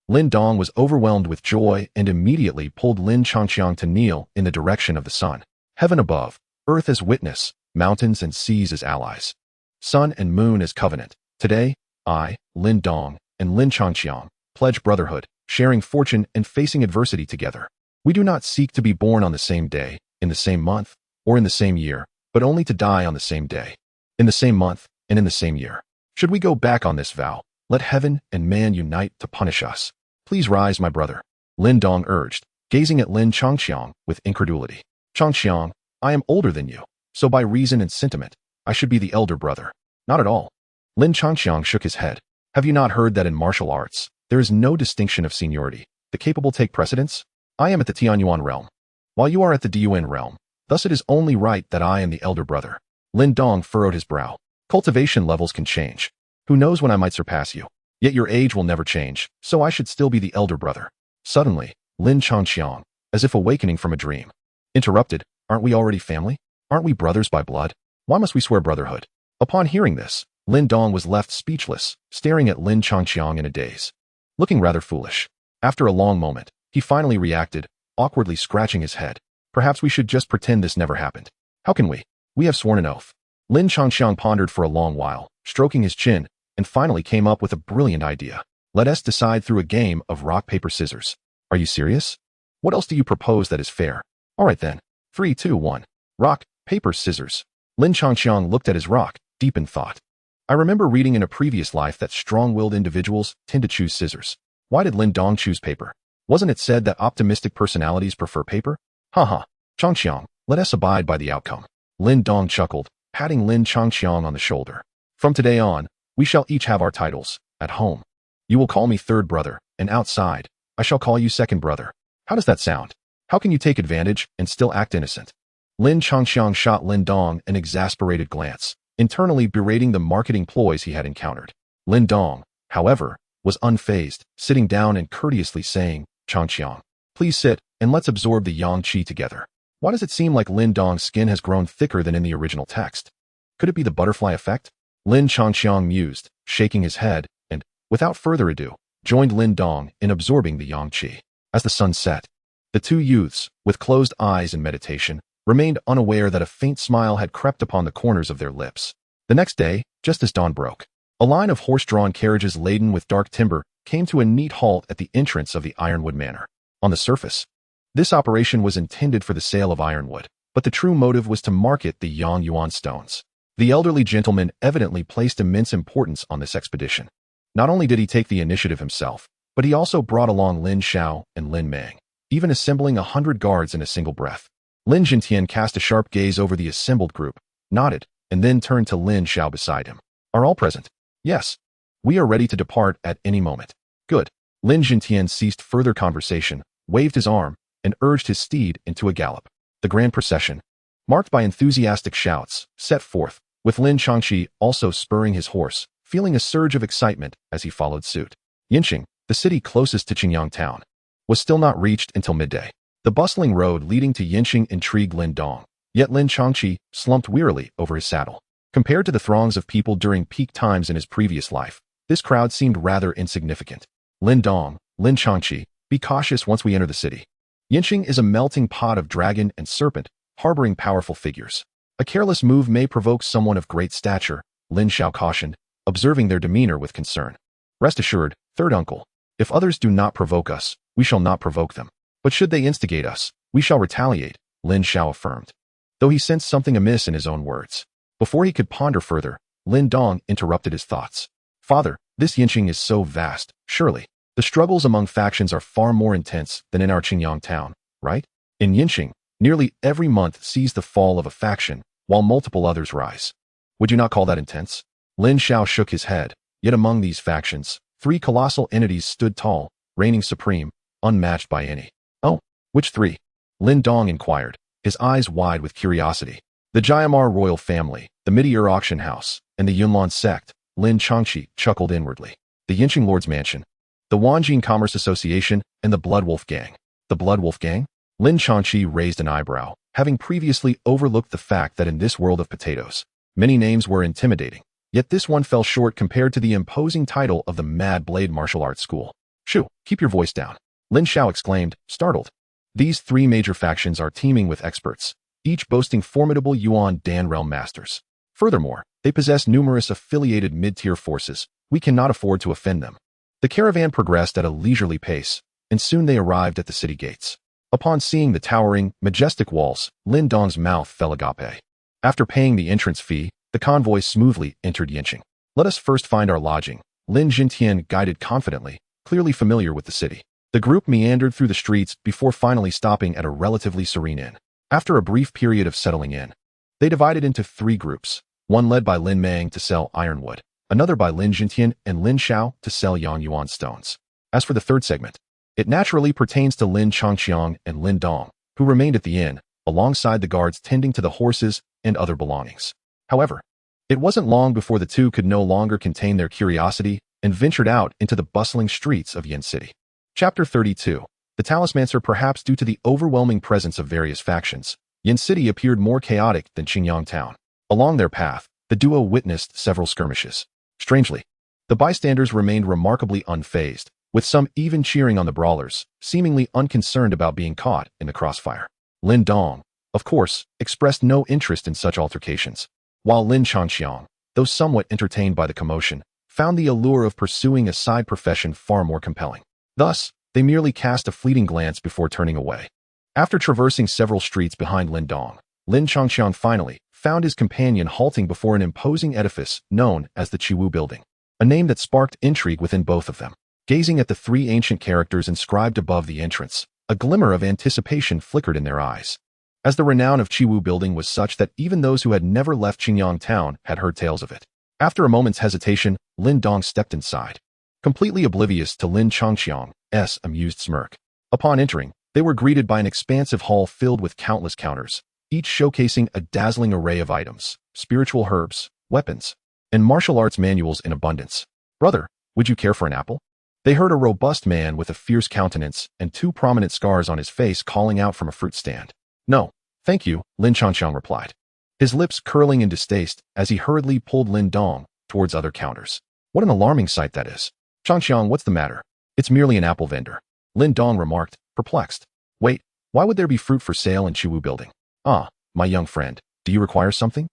Lin Dong was overwhelmed with joy and immediately pulled Lin Changqiang to kneel in the direction of the sun. Heaven above, earth as witness, mountains and seas as allies, sun and moon as covenant. Today, I, Lin Dong, and Lin Changqiang pledge brotherhood, sharing fortune and facing adversity together. We do not seek to be born on the same day, in the same month, or in the same year, but only to die on the same day, in the same month, and in the same year. Should we go back on this vow, let heaven and man unite to punish us. Please rise, my brother, Lin Dong urged, gazing at Lin Changqiang with incredulity. Changqiang, I am older than you, so by reason and sentiment, I should be the elder brother. Not at all. Lin Changqiang shook his head. Have you not heard that in martial arts, there is no distinction of seniority? The capable take precedence? I am at the Tianyuan realm, while you are at the Diyuan realm. Thus it is only right that I am the elder brother. Lin Dong furrowed his brow. Cultivation levels can change. Who knows when I might surpass you? Yet your age will never change, so I should still be the elder brother. Suddenly, Lin Changqiang, as if awakening from a dream, interrupted. Aren't we already family? Aren't we brothers by blood? Why must we swear brotherhood? Upon hearing this, Lin Dong was left speechless, staring at Lin Changqiang in a daze. Looking rather foolish. After a long moment, he finally reacted, awkwardly scratching his head. Perhaps we should just pretend this never happened. How can we? We have sworn an oath. Lin Changqiang pondered for a long while, stroking his chin, and finally came up with a brilliant idea. Let us decide through a game of rock, paper, scissors. Are you serious? What else do you propose that is fair? All right then. 3, 2, 1. Rock, paper, scissors. Lin Changqiang looked at his rock, deep in thought. I remember reading in a previous life that strong-willed individuals tend to choose scissors. Why did Lin Dong choose paper? Wasn't it said that optimistic personalities prefer paper? Haha. Changqiang, let us abide by the outcome. Lin Dong chuckled, patting Lin Changqiang on the shoulder. From today on, we shall each have our titles. At home, you will call me third brother, and outside, I shall call you second brother. How does that sound? How can you take advantage and still act innocent? Lin Changqiang shot Lin Dong an exasperated glance, internally berating the marketing ploys he had encountered. Lin Dong, however, was unfazed, sitting down and courteously saying, Changqiang, please sit, and let's absorb the yang qi together. Why does it seem like Lin Dong's skin has grown thicker than in the original text? Could it be the butterfly effect? Lin Changqiang mused, shaking his head, and, without further ado, joined Lin Dong in absorbing the yang qi. As the sun set, the two youths, with closed eyes in meditation, remained unaware that a faint smile had crept upon the corners of their lips. The next day, just as dawn broke, a line of horse-drawn carriages laden with dark timber came to a neat halt at the entrance of the Ironwood Manor. On the surface, this operation was intended for the sale of ironwood, but the true motive was to market the Yang Yuan stones. The elderly gentleman evidently placed immense importance on this expedition. Not only did he take the initiative himself, but he also brought along Lin Xiao and Lin Mang, even assembling 100 guards in a single breath. Lin Jintian cast a sharp gaze over the assembled group, nodded, and then turned to Lin Xiao beside him. Are all present? Yes. We are ready to depart at any moment. Good. Lin Jintian ceased further conversation, waved his arm, and urged his steed into a gallop. The grand procession, marked by enthusiastic shouts, set forth, with Lin Changqi also spurring his horse, feeling a surge of excitement as he followed suit. Yinqing, the city closest to Qingyang town, was still not reached until midday. The bustling road leading to Yinqing intrigued Lin Dong, yet Lin Changqi slumped wearily over his saddle. Compared to the throngs of people during peak times in his previous life, this crowd seemed rather insignificant. Lin Dong, Lin Changqi, be cautious once we enter the city. Yinqing is a melting pot of dragon and serpent, harboring powerful figures. A careless move may provoke someone of great stature, Lin Xiao cautioned, observing their demeanor with concern. Rest assured, third uncle, if others do not provoke us, we shall not provoke them. But should they instigate us, we shall retaliate, Lin Xiao affirmed, though he sensed something amiss in his own words. Before he could ponder further, Lin Dong interrupted his thoughts. Father, this Yinqing is so vast, surely. The struggles among factions are far more intense than in our Qingyang town, right? In Yinqing, nearly every month sees the fall of a faction, while multiple others rise. Would you not call that intense? Lin Xiao shook his head, yet among these factions, 3 colossal entities stood tall, reigning supreme, unmatched by any. Oh, which 3? Lin Dong inquired, his eyes wide with curiosity. The Jiamar royal family, the Meteor auction house, and the Yunlan sect, Lin Changqi chuckled inwardly. The Yinqing Lord's mansion, the Wanjing Commerce Association, and the Bloodwolf Gang. The Bloodwolf Gang? Lin Changqi raised an eyebrow, having previously overlooked the fact that in this world of potatoes, many names were intimidating, yet this one fell short compared to the imposing title of the Mad Blade Martial Arts School. Shoo, keep your voice down, Lin Xiao exclaimed, startled. These 3 major factions are teeming with experts, each boasting formidable Yuan Dan realm masters. Furthermore, they possess numerous affiliated mid-tier forces. We cannot afford to offend them. The caravan progressed at a leisurely pace, and soon they arrived at the city gates. Upon seeing the towering, majestic walls, Lin Dong's mouth fell agape. After paying the entrance fee, the convoy smoothly entered Yinqing. Let us first find our lodging, Lin Jintian guided confidently, clearly familiar with the city. The group meandered through the streets before finally stopping at a relatively serene inn. After a brief period of settling in, they divided into 3 groups, one led by Lin Mang to sell ironwood, another by Lin Jintian and Lin Xiao to sell Yang Yuan stones. As for the third segment, it naturally pertains to Lin Changqiang and Lin Dong, who remained at the inn, alongside the guards tending to the horses and other belongings. However, it wasn't long before the two could no longer contain their curiosity and ventured out into the bustling streets of Yin City. Chapter 32. The Talismancer. Perhaps due to the overwhelming presence of various factions, Yin City appeared more chaotic than Qingyang town. Along their path, the duo witnessed several skirmishes. Strangely, the bystanders remained remarkably unfazed, with some even cheering on the brawlers, seemingly unconcerned about being caught in the crossfire. Lin Dong, of course, expressed no interest in such altercations, while Lin Changqiang, though somewhat entertained by the commotion, found the allure of pursuing a side profession far more compelling. Thus, they merely cast a fleeting glance before turning away. After traversing several streets behind Lin Dong, Lin Changqiang finally found his companion halting before an imposing edifice known as the Chiwu Building, a name that sparked intrigue within both of them. Gazing at the three ancient characters inscribed above the entrance, a glimmer of anticipation flickered in their eyes. As the renown of Chiwu building was such that even those who had never left Qingyang town had heard tales of it. After a moment's hesitation, Lin Dong stepped inside, completely oblivious to Lin Changxiang's amused smirk. Upon entering, they were greeted by an expansive hall filled with countless counters, each showcasing a dazzling array of items, spiritual herbs, weapons, and martial arts manuals in abundance. "Brother, would you care for an apple?" They heard a robust man with a fierce countenance and two prominent scars on his face calling out from a fruit stand. "No, thank you," Lin Changxiang replied, his lips curling in distaste as he hurriedly pulled Lin Dong towards other counters. "What an alarming sight that is. Changxiang, what's the matter?" "It's merely an apple vendor," Lin Dong remarked, perplexed. "Wait, why would there be fruit for sale in Chiwu building?" "Ah, my young friend, do you require something?"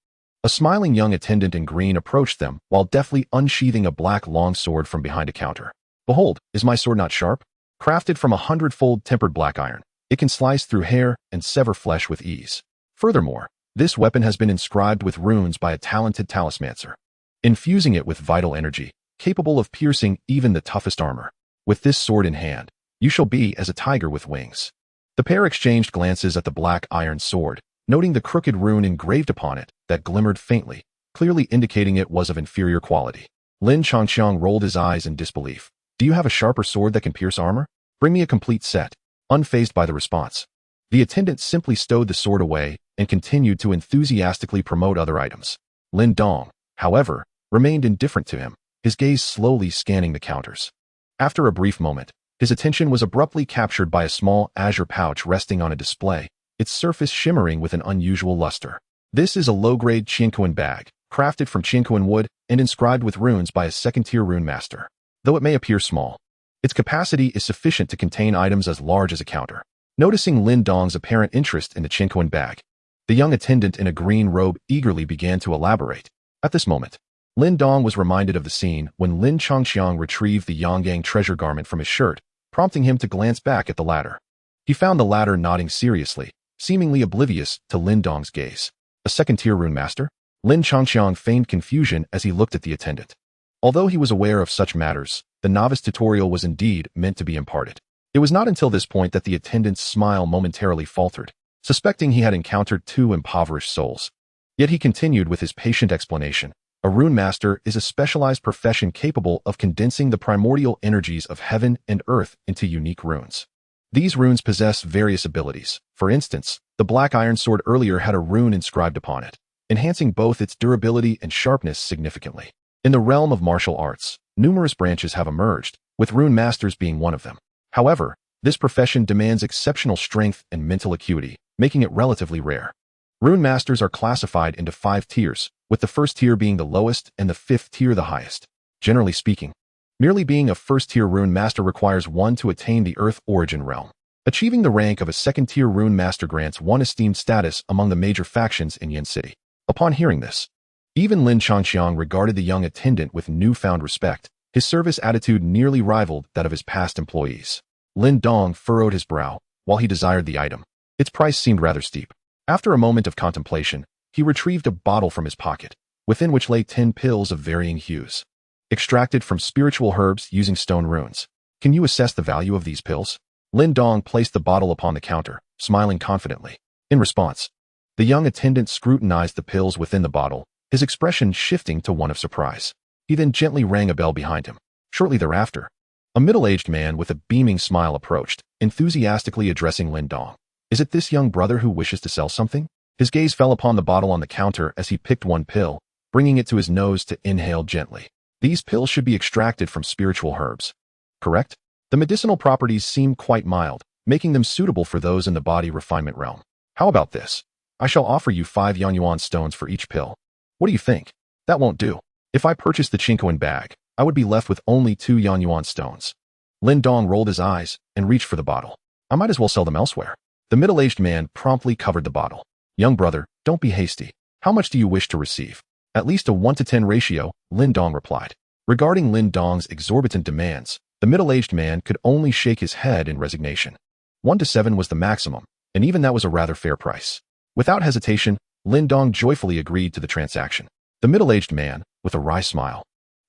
A smiling young attendant in green approached them while deftly unsheathing a black long sword from behind a counter. "Behold, is my sword not sharp? Crafted from 100-fold tempered black iron, it can slice through hair and sever flesh with ease. Furthermore, this weapon has been inscribed with runes by a talented talismancer, infusing it with vital energy, capable of piercing even the toughest armor. With this sword in hand, you shall be as a tiger with wings." The pair exchanged glances at the black iron sword, noting the crooked rune engraved upon it that glimmered faintly, clearly indicating it was of inferior quality. Lin Changxiang rolled his eyes in disbelief. "Do you have a sharper sword that can pierce armor? Bring me a complete set." Unfazed by the response, the attendant simply stowed the sword away and continued to enthusiastically promote other items. Lin Dong, however, remained indifferent to him, his gaze slowly scanning the counters. After a brief moment, his attention was abruptly captured by a small azure pouch resting on a display, its surface shimmering with an unusual luster. This is a low-grade Qianquan bag, crafted from Qianquan wood and inscribed with runes by a second-tier rune master. Though it may appear small, its capacity is sufficient to contain items as large as a counter. Noticing Lin Dong's apparent interest in the Qianquan bag, the young attendant in a green robe eagerly began to elaborate. At this moment, Lin Dong was reminded of the scene when Lin Changxiang retrieved the Yanggang treasure garment from his shirt, prompting him to glance back at the latter. He found the latter nodding seriously, seemingly oblivious to Lin Dong's gaze. A second-tier rune master? Lin Changxiang feigned confusion as he looked at the attendant. Although he was aware of such matters, the novice tutorial was indeed meant to be imparted. It was not until this point that the attendant's smile momentarily faltered, suspecting he had encountered two impoverished souls. Yet he continued with his patient explanation. A rune master is a specialized profession capable of condensing the primordial energies of heaven and earth into unique runes. These runes possess various abilities. For instance, the black iron sword earlier had a rune inscribed upon it, enhancing both its durability and sharpness significantly. In the realm of martial arts, numerous branches have emerged, with rune masters being one of them. However, this profession demands exceptional strength and mental acuity, making it relatively rare. Rune masters are classified into 5 tiers, with the first tier being the lowest and the 5th tier the highest. Generally speaking, merely being a first-tier rune master requires one to attain the Earth origin realm. Achieving the rank of a second-tier rune master grants one esteemed status among the major factions in Yin City. Upon hearing this, even Lin Changxiang regarded the young attendant with newfound respect. His service attitude nearly rivaled that of his past employees. Lin Dong furrowed his brow, while he desired the item. Its price seemed rather steep. After a moment of contemplation, he retrieved a bottle from his pocket, within which lay 10 pills of varying hues, extracted from spiritual herbs using stone runes. "Can you assess the value of these pills?" Lin Dong placed the bottle upon the counter, smiling confidently. In response, the young attendant scrutinized the pills within the bottle, his expression shifting to one of surprise. He then gently rang a bell behind him. Shortly thereafter, a middle-aged man with a beaming smile approached, enthusiastically addressing Lin Dong. "Is it this young brother who wishes to sell something?" His gaze fell upon the bottle on the counter as he picked one pill, bringing it to his nose to inhale gently. These pills should be extracted from spiritual herbs, correct? The medicinal properties seem quite mild, making them suitable for those in the body refinement realm. "How about this? I shall offer you 5 Yangyuan stones for each pill. What do you think?" "That won't do. If I purchased the Qianquan bag, I would be left with only 2 Yangyuan stones." Lin Dong rolled his eyes and reached for the bottle. "I might as well sell them elsewhere." The middle-aged man promptly covered the bottle. "Young brother, don't be hasty. How much do you wish to receive?" "At least a 1-to-10 ratio," Lin Dong replied. Regarding Lin Dong's exorbitant demands, the middle-aged man could only shake his head in resignation. 1-to-7 was the maximum, and even that was a rather fair price. Without hesitation, Lin Dong joyfully agreed to the transaction. The middle-aged man, with a wry smile,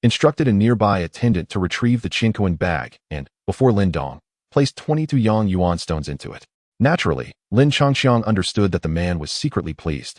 instructed a nearby attendant to retrieve the Qinkuan bag, and, before Lin Dong, placed 22 Yang Yuan stones into it. Naturally, Lin Changxiang understood that the man was secretly pleased.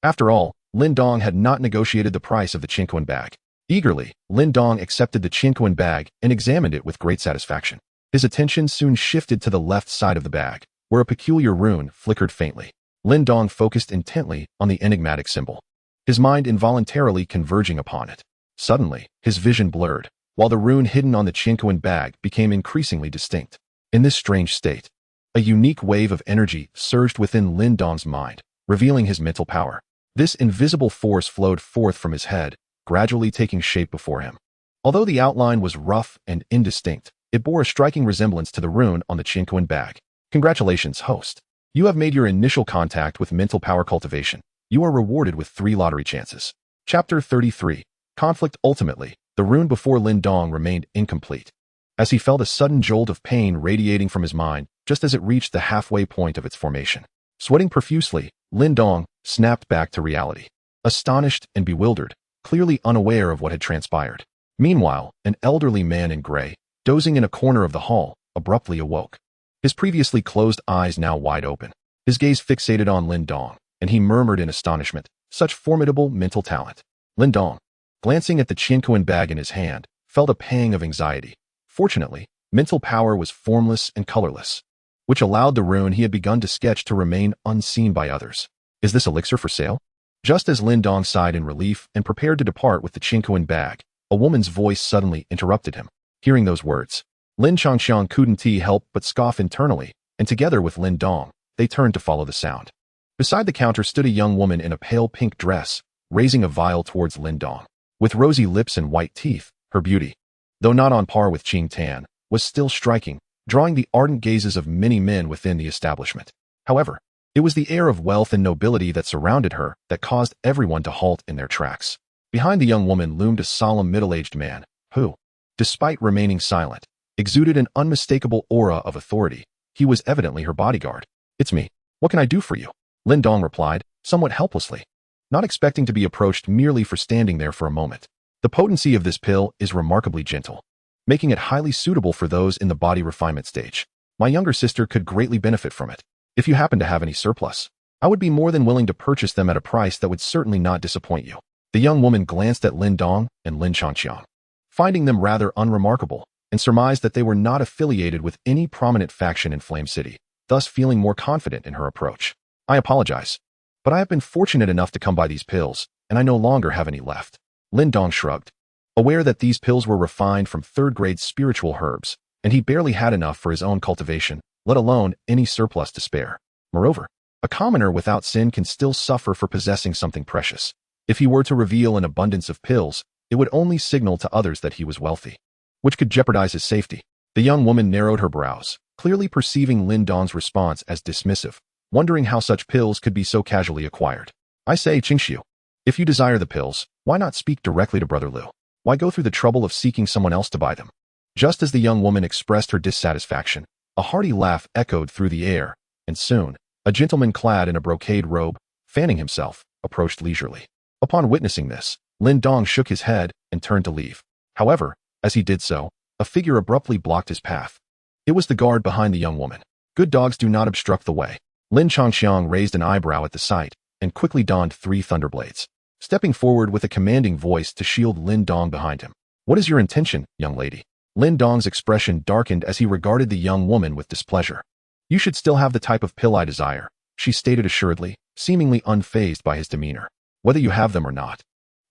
After all, Lin Dong had not negotiated the price of the Qinkuan bag. Eagerly, Lin Dong accepted the Qinkuan bag and examined it with great satisfaction. His attention soon shifted to the left side of the bag, where a peculiar rune flickered faintly. Lin Dong focused intently on the enigmatic symbol, his mind involuntarily converging upon it. Suddenly, his vision blurred, while the rune hidden on the Qinkuan bag became increasingly distinct. In this strange state, a unique wave of energy surged within Lin Dong's mind, revealing his mental power. This invisible force flowed forth from his head, gradually taking shape before him. Although the outline was rough and indistinct, it bore a striking resemblance to the rune on the Qinkuan bag. Congratulations, host. You have made your initial contact with mental power cultivation. You are rewarded with 3 lottery chances. Chapter 33. Conflict. Ultimately, the rune before Lin Dong remained incomplete, as he felt a sudden jolt of pain radiating from his mind just as it reached the halfway point of its formation. Sweating profusely, Lin Dong snapped back to reality, astonished and bewildered, clearly unaware of what had transpired. Meanwhile, an elderly man in gray, dozing in a corner of the hall, abruptly awoke. His previously closed eyes now wide open, his gaze fixated on Lin Dong, and he murmured in astonishment, "Such formidable mental talent." Lin Dong, glancing at the Qinkuan bag in his hand, felt a pang of anxiety. Fortunately, mental power was formless and colorless, which allowed the rune he had begun to sketch to remain unseen by others. Is this elixir for sale? Just as Lin Dong sighed in relief and prepared to depart with the Qinkuan bag, a woman's voice suddenly interrupted him. Hearing those words, Lin Changxiang couldn't help but scoff internally, and together with Lin Dong, they turned to follow the sound. Beside the counter stood a young woman in a pale pink dress, raising a vial towards Lin Dong. With rosy lips and white teeth, her beauty, though not on par with Qing Tan, was still striking, drawing the ardent gazes of many men within the establishment. However, it was the air of wealth and nobility that surrounded her that caused everyone to halt in their tracks. Behind the young woman loomed a solemn middle-aged man, who, despite remaining silent, exuded an unmistakable aura of authority. He was evidently her bodyguard. "It's me. What can I do for you?" Lin Dong replied, somewhat helplessly, not expecting to be approached merely for standing there for a moment. The potency of this pill is remarkably gentle, making it highly suitable for those in the body refinement stage. My younger sister could greatly benefit from it. If you happen to have any surplus, I would be more than willing to purchase them at a price that would certainly not disappoint you. The young woman glanced at Lin Dong and Lin Changxiang, finding them rather unremarkable, and surmised that they were not affiliated with any prominent faction in Flame City, thus feeling more confident in her approach. "I apologize, but I have been fortunate enough to come by these pills, and I no longer have any left." Lin Dong shrugged, aware that these pills were refined from third-grade spiritual herbs, and he barely had enough for his own cultivation, let alone any surplus to spare. Moreover, a commoner without sin can still suffer for possessing something precious. If he were to reveal an abundance of pills, it would only signal to others that he was wealthy, which could jeopardize his safety. The young woman narrowed her brows, clearly perceiving Lin Dong's response as dismissive, wondering how such pills could be so casually acquired. "I say, Qingxiu, if you desire the pills, why not speak directly to Brother Liu? Why go through the trouble of seeking someone else to buy them?" Just as the young woman expressed her dissatisfaction, a hearty laugh echoed through the air, and soon, a gentleman clad in a brocade robe, fanning himself, approached leisurely. Upon witnessing this, Lin Dong shook his head and turned to leave. However, as he did so, a figure abruptly blocked his path. It was the guard behind the young woman. Good dogs do not obstruct the way. Lin Changxiang raised an eyebrow at the sight and quickly donned 3 thunderblades, stepping forward with a commanding voice to shield Lin Dong behind him. "What is your intention, young lady?" Lin Dong's expression darkened as he regarded the young woman with displeasure. "You should still have the type of pill I desire," she stated assuredly, seemingly unfazed by his demeanor. "Whether you have them or not.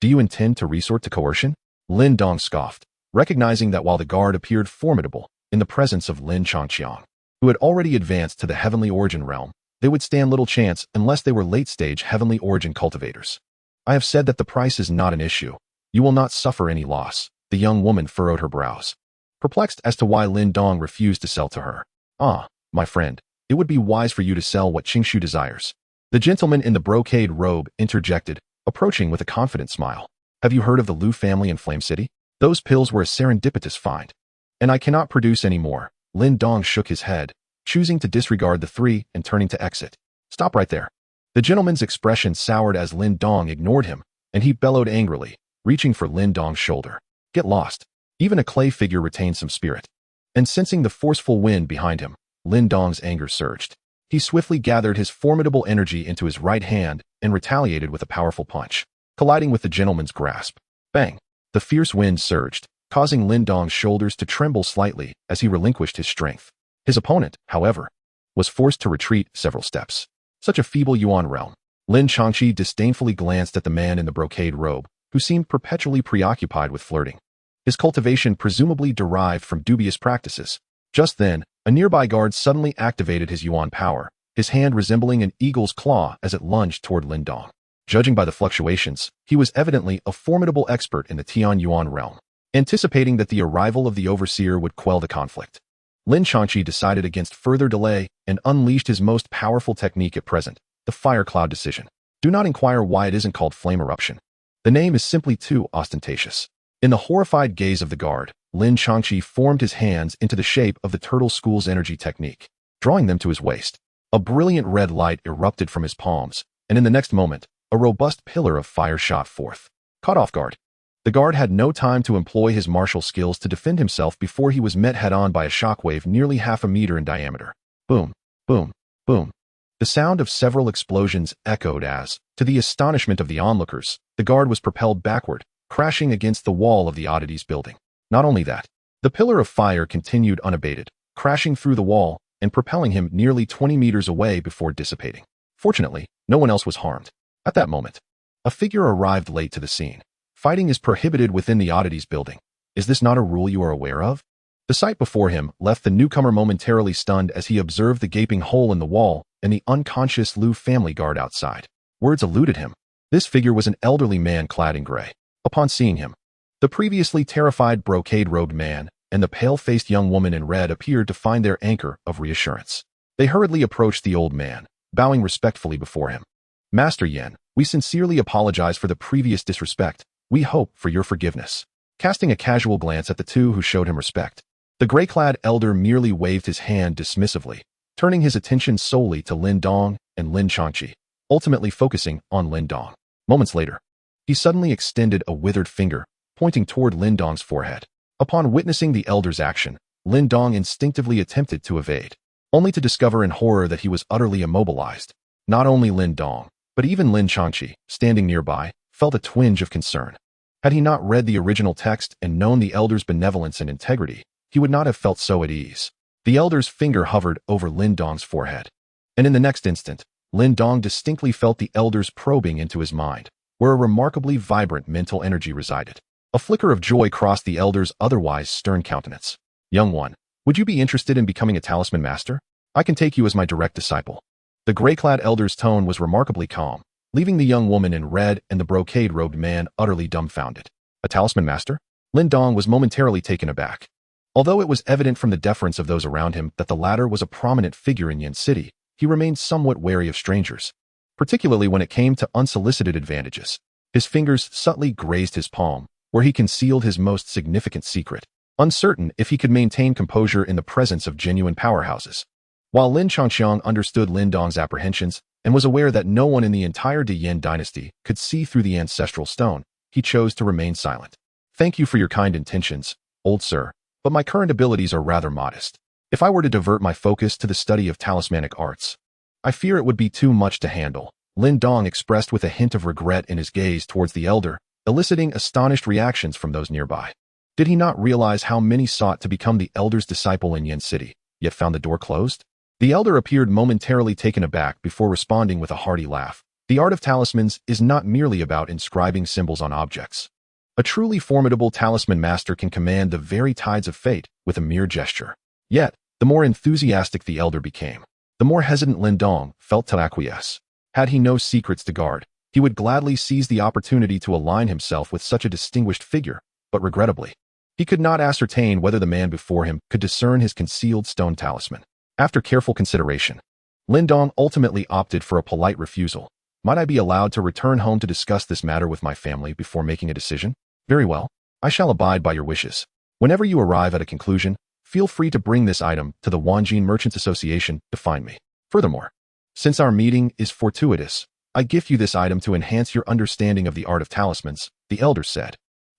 Do you intend to resort to coercion?" Lin Dong scoffed, recognizing that while the guard appeared formidable in the presence of Lin Changxiang, who had already advanced to the heavenly origin realm, they would stand little chance unless they were late-stage heavenly origin cultivators. "I have said that the price is not an issue. You will not suffer any loss." The young woman furrowed her brows, perplexed as to why Lin Dong refused to sell to her. "Ah, my friend, it would be wise for you to sell what Qingxiu desires." The gentleman in the brocade robe interjected, approaching with a confident smile. "Have you heard of the Liu family in Flame City? Those pills were a serendipitous find, and I cannot produce any more." Lin Dong shook his head, choosing to disregard the 3 and turning to exit. "Stop right there." The gentleman's expression soured as Lin Dong ignored him, and he bellowed angrily, reaching for Lin Dong's shoulder. Get lost. Even a clay figure retains some spirit. And sensing the forceful wind behind him, Lin Dong's anger surged. He swiftly gathered his formidable energy into his right hand and retaliated with a powerful punch, colliding with the gentleman's grasp. Bang! The fierce wind surged, causing Lin Dong's shoulders to tremble slightly as he relinquished his strength. His opponent, however, was forced to retreat several steps. Such a feeble Yuan realm. Lin Changqi disdainfully glanced at the man in the brocade robe, who seemed perpetually preoccupied with flirting. His cultivation presumably derived from dubious practices. Just then, a nearby guard suddenly activated his Yuan power, his hand resembling an eagle's claw as it lunged toward Lin Dong. Judging by the fluctuations, he was evidently a formidable expert in the Tian Yuan realm. Anticipating that the arrival of the overseer would quell the conflict, Lin Changqi decided against further delay and unleashed his most powerful technique at present, the fire cloud decision. Do not inquire why it isn't called flame eruption. The name is simply too ostentatious. In the horrified gaze of the guard, Lin Changqi formed his hands into the shape of the turtle school's energy technique, drawing them to his waist. A brilliant red light erupted from his palms, and in the next moment, a robust pillar of fire shot forth. Caught off guard, the guard had no time to employ his martial skills to defend himself before he was met head-on by a shockwave nearly half a meter in diameter. Boom, boom, boom. The sound of several explosions echoed as, to the astonishment of the onlookers, the guard was propelled backward, crashing against the wall of the oddities building. Not only that, the pillar of fire continued unabated, crashing through the wall and propelling him nearly 20 meters away before dissipating. Fortunately, no one else was harmed. At that moment, a figure arrived late to the scene. Fighting is prohibited within the oddities building. Is this not a rule you are aware of? The sight before him left the newcomer momentarily stunned as he observed the gaping hole in the wall and the unconscious Liu family guard outside. Words eluded him. This figure was an elderly man clad in gray. Upon seeing him, the previously terrified brocade-robed man and the pale-faced young woman in red appeared to find their anchor of reassurance. They hurriedly approached the old man, bowing respectfully before him. Master Yan, we sincerely apologize for the previous disrespect. We hope for your forgiveness. Casting a casual glance at the two who showed him respect, the gray-clad elder merely waved his hand dismissively, turning his attention solely to Lin Dong and Lin Changqi, ultimately focusing on Lin Dong. Moments later, he suddenly extended a withered finger, pointing toward Lin Dong's forehead. Upon witnessing the elder's action, Lin Dong instinctively attempted to evade, only to discover in horror that he was utterly immobilized. Not only Lin Dong, but even Lin Changqi, standing nearby, felt a twinge of concern. Had he not read the original text and known the elder's benevolence and integrity, he would not have felt so at ease. The elder's finger hovered over Lin Dong's forehead, and in the next instant, Lin Dong distinctly felt the elder's probing into his mind, where a remarkably vibrant mental energy resided. A flicker of joy crossed the elder's otherwise stern countenance. Young one, would you be interested in becoming a talisman master? I can take you as my direct disciple. The gray-clad elder's tone was remarkably calm, leaving the young woman in red and the brocade-robed man utterly dumbfounded. A talisman master? Lin Dong was momentarily taken aback. Although it was evident from the deference of those around him that the latter was a prominent figure in Yin City, he remained somewhat wary of strangers, particularly when it came to unsolicited advantages. His fingers subtly grazed his palm, where he concealed his most significant secret, uncertain if he could maintain composure in the presence of genuine powerhouses. While Lin Changxiang understood Lin Dong's apprehensions and was aware that no one in the entire De Yin dynasty could see through the ancestral stone, he chose to remain silent. Thank you for your kind intentions, old sir, but my current abilities are rather modest. If I were to divert my focus to the study of talismanic arts, I fear it would be too much to handle. Lin Dong expressed with a hint of regret in his gaze towards the elder, eliciting astonished reactions from those nearby. Did he not realize how many sought to become the elder's disciple in Yin City, yet found the door closed? The elder appeared momentarily taken aback before responding with a hearty laugh. The art of talismans is not merely about inscribing symbols on objects. A truly formidable talisman master can command the very tides of fate with a mere gesture. Yet, the more enthusiastic the elder became, the more hesitant Lin Dong felt to acquiesce. Had he no secrets to guard, he would gladly seize the opportunity to align himself with such a distinguished figure, but regrettably, he could not ascertain whether the man before him could discern his concealed stone talisman. After careful consideration, Lin Dong ultimately opted for a polite refusal. Might I be allowed to return home to discuss this matter with my family before making a decision? Very well. I shall abide by your wishes. Whenever you arrive at a conclusion, feel free to bring this item to the Wanjin Merchants Association to find me. Furthermore, since our meeting is fortuitous, I gift you this item to enhance your understanding of the art of talismans, the elder said.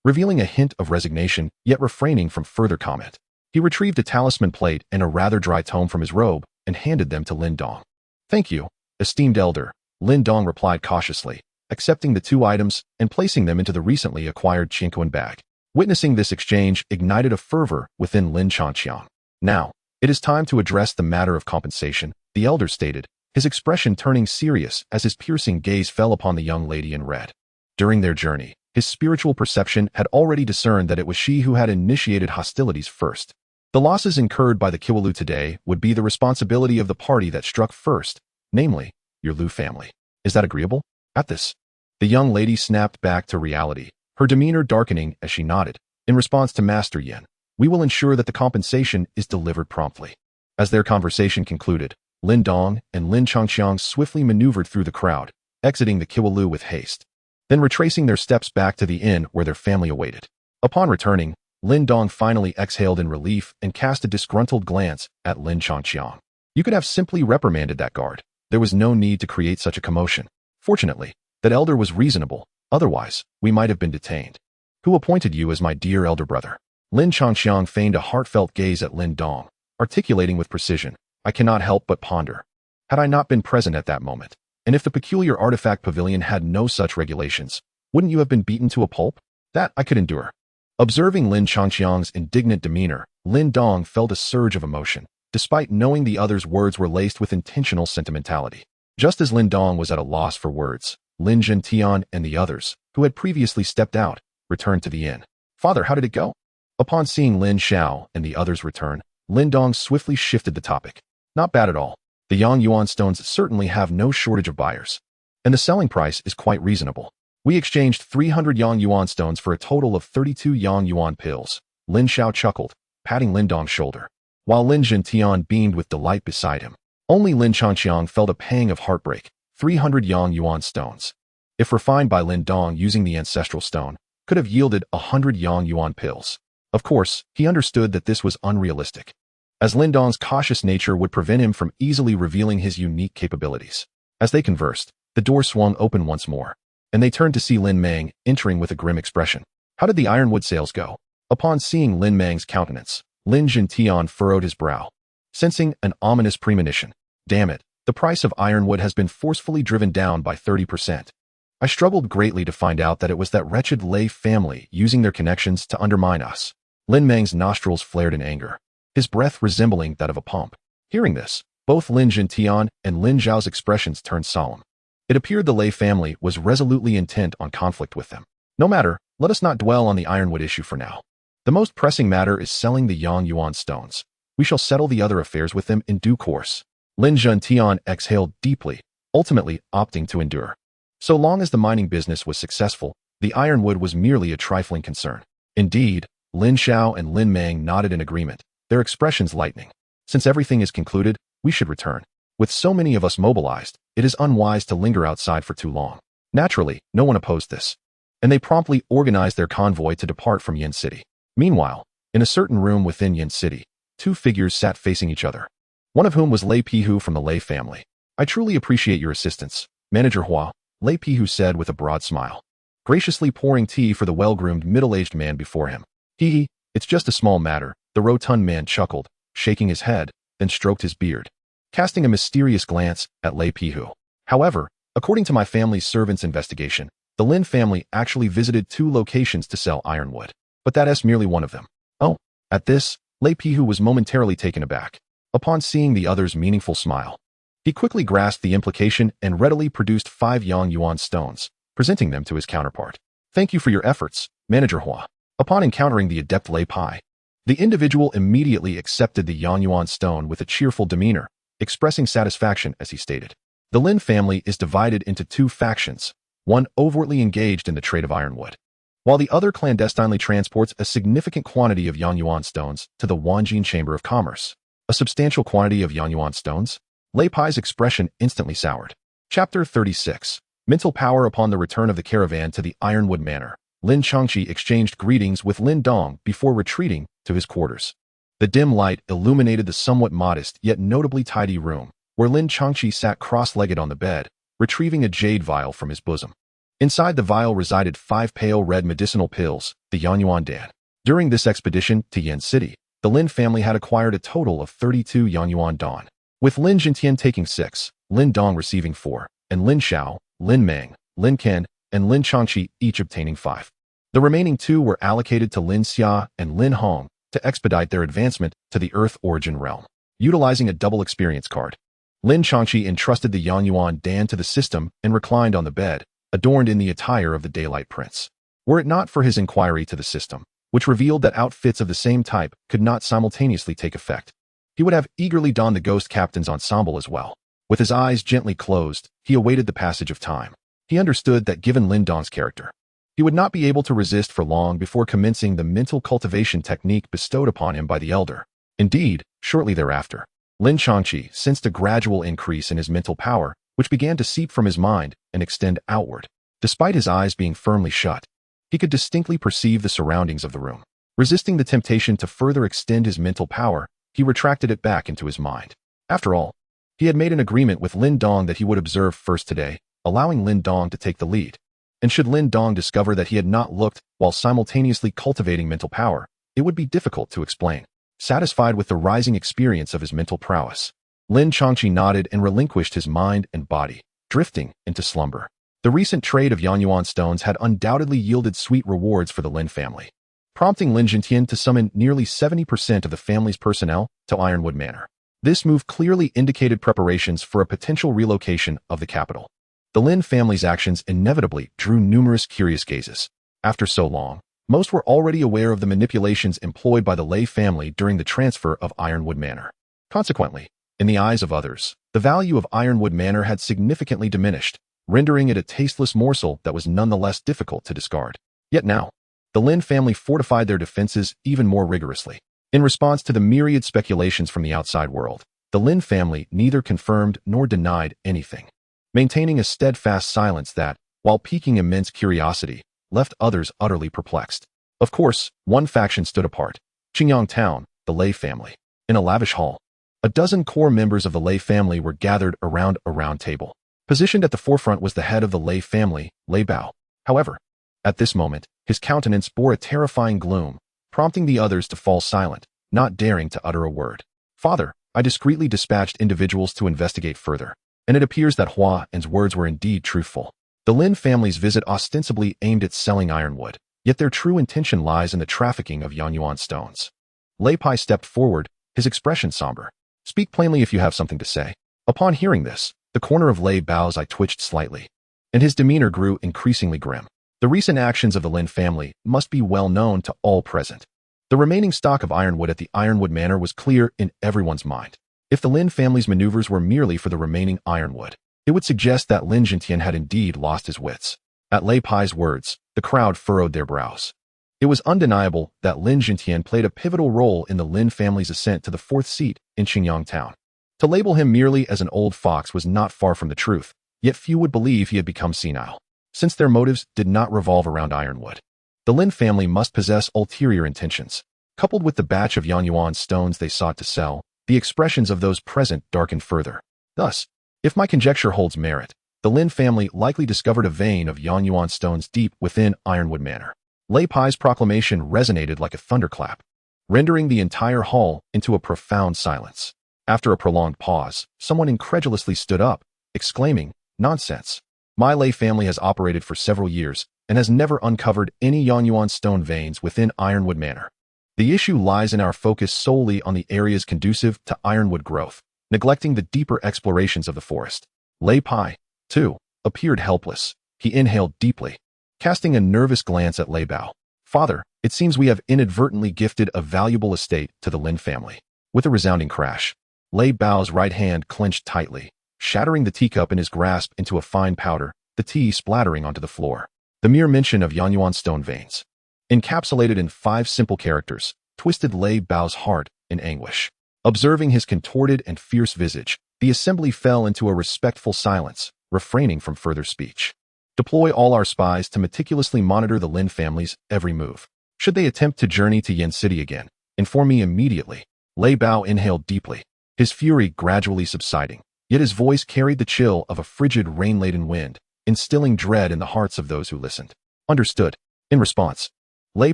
revealing a hint of resignation, yet refraining from further comment. He retrieved a talisman plate and a rather dry tome from his robe and handed them to Lin Dong. "Thank you, esteemed elder," Lin Dong replied cautiously, accepting the two items and placing them into the recently acquired Chinquan bag. Witnessing this exchange ignited a fervor within Lin Changqiang. "Now, it is time to address the matter of compensation," the elder stated, his expression turning serious as his piercing gaze fell upon the young lady in red. During their journey, his spiritual perception had already discerned that it was she who had initiated hostilities first. The losses incurred by the Kiwalu today would be the responsibility of the party that struck first, namely, your Lu family. Is that agreeable? At this, the young lady snapped back to reality, her demeanor darkening as she nodded. In response to Master Yin, "We will ensure that the compensation is delivered promptly." As their conversation concluded, Lin Dong and Lin Changqiang swiftly maneuvered through the crowd, exiting the Kiwalu with haste, then retracing their steps back to the inn where their family awaited. Upon returning, Lin Dong finally exhaled in relief and cast a disgruntled glance at Lin Changqiang. "You could have simply reprimanded that guard. There was no need to create such a commotion. Fortunately, that elder was reasonable, otherwise, we might have been detained. Who appointed you as my dear elder brother?" Lin Changqiang feigned a heartfelt gaze at Lin Dong, articulating with precision, "I cannot help but ponder. Had I not been present at that moment, and if the peculiar artifact pavilion had no such regulations, wouldn't you have been beaten to a pulp? That I could endure." Observing Lin Changqiang's indignant demeanor, Lin Dong felt a surge of emotion, despite knowing the other's words were laced with intentional sentimentality. Just as Lin Dong was at a loss for words, Lin Zhentian and the others, who had previously stepped out, returned to the inn. "Father, how did it go?" Upon seeing Lin Xiao and the others return, Lin Dong swiftly shifted the topic. "Not bad at all. The Yang Yuan stones certainly have no shortage of buyers, and the selling price is quite reasonable. We exchanged 300 Yang Yuan stones for a total of 32 Yang Yuan pills." Lin Xiao chuckled, patting Lin Dong's shoulder, while Lin Zhentian beamed with delight beside him. Only Lin Changqiang felt a pang of heartbreak. 300 Yang Yuan stones, if refined by Lin Dong using the ancestral stone, could have yielded 100 Yang Yuan pills. Of course, he understood that this was unrealistic, as Lin Dong's cautious nature would prevent him from easily revealing his unique capabilities. As they conversed, the door swung open once more, and they turned to see Lin Mang entering with a grim expression. "How did the ironwood sales go?" Upon seeing Lin Mang's countenance, Lin Zhentian furrowed his brow, sensing an ominous premonition. "Damn it, the price of ironwood has been forcefully driven down by 30%. I struggled greatly to find out that it was that wretched Lei family using their connections to undermine us." Lin Mang's nostrils flared in anger, his breath resembling that of a pump. Hearing this, both Lin Zhentian and Lin Zhao's expressions turned solemn. It appeared the Lei family was resolutely intent on conflict with them. "No matter, let us not dwell on the ironwood issue for now. The most pressing matter is selling the Yang Yuan stones. We shall settle the other affairs with them in due course." Lin Zhentian exhaled deeply, ultimately opting to endure. So long as the mining business was successful, the ironwood was merely a trifling concern. Indeed, Lin Xiao and Lin Mang nodded in agreement, their expressions lightening. "Since everything is concluded, we should return. With so many of us mobilized, it is unwise to linger outside for too long." Naturally, no one opposed this, and they promptly organized their convoy to depart from Yin City. Meanwhile, in a certain room within Yin City, two figures sat facing each other, one of whom was Lei Pihu from the Lei family. "I truly appreciate your assistance, Manager Hua," Lei Pihu said with a broad smile, graciously pouring tea for the well-groomed middle-aged man before him. "Hee, it's just a small matter," the rotund man chuckled, shaking his head, then stroked his beard, casting a mysterious glance at Lei Pihu. "However, according to my family's servant's investigation, the Lin family actually visited 2 locations to sell ironwood, but that is merely one of them." "Oh." At this, Lei Pihu was momentarily taken aback. Upon seeing the other's meaningful smile, he quickly grasped the implication and readily produced 5 Yang Yuan stones, presenting them to his counterpart. "Thank you for your efforts, Manager Hua." Upon encountering the adept Lei Pai, the individual immediately accepted the Yang Yuan stone with a cheerful demeanor, expressing satisfaction as he stated. The Lin family is divided into 2 factions, one overtly engaged in the trade of ironwood, while the other clandestinely transports a significant quantity of Yang Yuan stones to the Wanjin Chamber of Commerce. A substantial quantity of Yang Yuan stones? Lei Pai's expression instantly soured. Chapter 36. Mental power. Upon the return of the caravan to the Ironwood Manor, Lin Changqi exchanged greetings with Lin Dong before retreating to his quarters. The dim light illuminated the somewhat modest yet notably tidy room, where Lin Changqi sat cross-legged on the bed, retrieving a jade vial from his bosom. Inside the vial resided 5 pale red medicinal pills, the Yanyuan Dan. During this expedition to Yen City, the Lin family had acquired a total of 32 Yanyuan Dan, with Lin Jintian taking 6, Lin Dong receiving 4, and Lin Xiao, Lin Meng, Lin Ken, and Lin Changqi each obtaining 5. The remaining 2 were allocated to Lin Xia and Lin Hong to expedite their advancement to the Earth Origin Realm. Utilizing a double experience card, Lin Changqi entrusted the Yanyuan Dan to the system and reclined on the bed, adorned in the attire of the Daylight Prince. Were it not for his inquiry to the system, which revealed that outfits of the same type could not simultaneously take effect, he would have eagerly donned the Ghost Captain's ensemble as well. With his eyes gently closed, he awaited the passage of time. He understood that given Lin Dong's character, he would not be able to resist for long before commencing the mental cultivation technique bestowed upon him by the Elder. Indeed, shortly thereafter, Lin Changqi sensed a gradual increase in his mental power, which began to seep from his mind and extend outward. Despite his eyes being firmly shut, he could distinctly perceive the surroundings of the room. Resisting the temptation to further extend his mental power, he retracted it back into his mind. After all, he had made an agreement with Lin Dong that he would observe first today, allowing Lin Dong to take the lead. And should Lin Dong discover that he had not looked while simultaneously cultivating mental power, it would be difficult to explain. Satisfied with the rising experience of his mental prowess, Lin Changqi nodded and relinquished his mind and body, drifting into slumber. The recent trade of Yanyuan stones had undoubtedly yielded sweet rewards for the Lin family, prompting Lin Jintian to summon nearly 70% of the family's personnel to Ironwood Manor. This move clearly indicated preparations for a potential relocation of the capital. The Lin family's actions inevitably drew numerous curious gazes. After so long, most were already aware of the manipulations employed by the Lei family during the transfer of Ironwood Manor. Consequently, in the eyes of others, the value of Ironwood Manor had significantly diminished, rendering it a tasteless morsel that was nonetheless difficult to discard. Yet now, the Lin family fortified their defenses even more rigorously. In response to the myriad speculations from the outside world, the Lin family neither confirmed nor denied anything, maintaining a steadfast silence that, while piquing immense curiosity, left others utterly perplexed. Of course, one faction stood apart: Qingyang Town, the Lei family. In a lavish hall, a dozen core members of the Lei family were gathered around a round table. Positioned at the forefront was the head of the Lei family, Lei Bao. However, at this moment, his countenance bore a terrifying gloom, prompting the others to fall silent, not daring to utter a word. "Father, I discreetly dispatched individuals to investigate further, and it appears that Hua An's words were indeed truthful. The Lin family's visit ostensibly aimed at selling ironwood, yet their true intention lies in the trafficking of Yanyuan stones." Lei Pai stepped forward, his expression somber. "Speak plainly if you have something to say." Upon hearing this, the corner of Lei Bao's eye twitched slightly, and his demeanor grew increasingly grim. The recent actions of the Lin family must be well known to all present. The remaining stock of ironwood at the Ironwood Manor was clear in everyone's mind. If the Lin family's maneuvers were merely for the remaining ironwood, it would suggest that Lin Jintian had indeed lost his wits. At Lei Pai's words, the crowd furrowed their brows. It was undeniable that Lin Jintian played a pivotal role in the Lin family's ascent to the 4th seat in Qingyang Town. To label him merely as an old fox was not far from the truth, yet few would believe he had become senile. Since their motives did not revolve around ironwood, the Lin family must possess ulterior intentions. Coupled with the batch of Yanyuan stones they sought to sell, the expressions of those present darkened further. Thus, if my conjecture holds merit, the Lin family likely discovered a vein of Yanyuan stones deep within Ironwood Manor. Lei Pai's proclamation resonated like a thunderclap, rendering the entire hall into a profound silence. After a prolonged pause, someone incredulously stood up, exclaiming, "Nonsense! My Lei family has operated for several years and has never uncovered any Yanyuan stone veins within Ironwood Manor. The issue lies in our focus solely on the areas conducive to ironwood growth, neglecting the deeper explorations of the forest." Lei Pai, too, appeared helpless. He inhaled deeply, casting a nervous glance at Lei Bao. "Father, it seems we have inadvertently gifted a valuable estate to the Lin family." With a resounding crash, Lei Bao's right hand clenched tightly, shattering the teacup in his grasp into a fine powder, the tea splattering onto the floor. The mere mention of Yanyuan stone veins, encapsulated in 5 simple characters, twisted Lei Bao's heart in anguish. Observing his contorted and fierce visage, the assembly fell into a respectful silence, refraining from further speech. "Deploy all our spies to meticulously monitor the Lin family's every move. Should they attempt to journey to Yen City again, inform me immediately." Lei Bao inhaled deeply, his fury gradually subsiding, yet his voice carried the chill of a frigid rain-laden wind, instilling dread in the hearts of those who listened. Understood. In response, Lei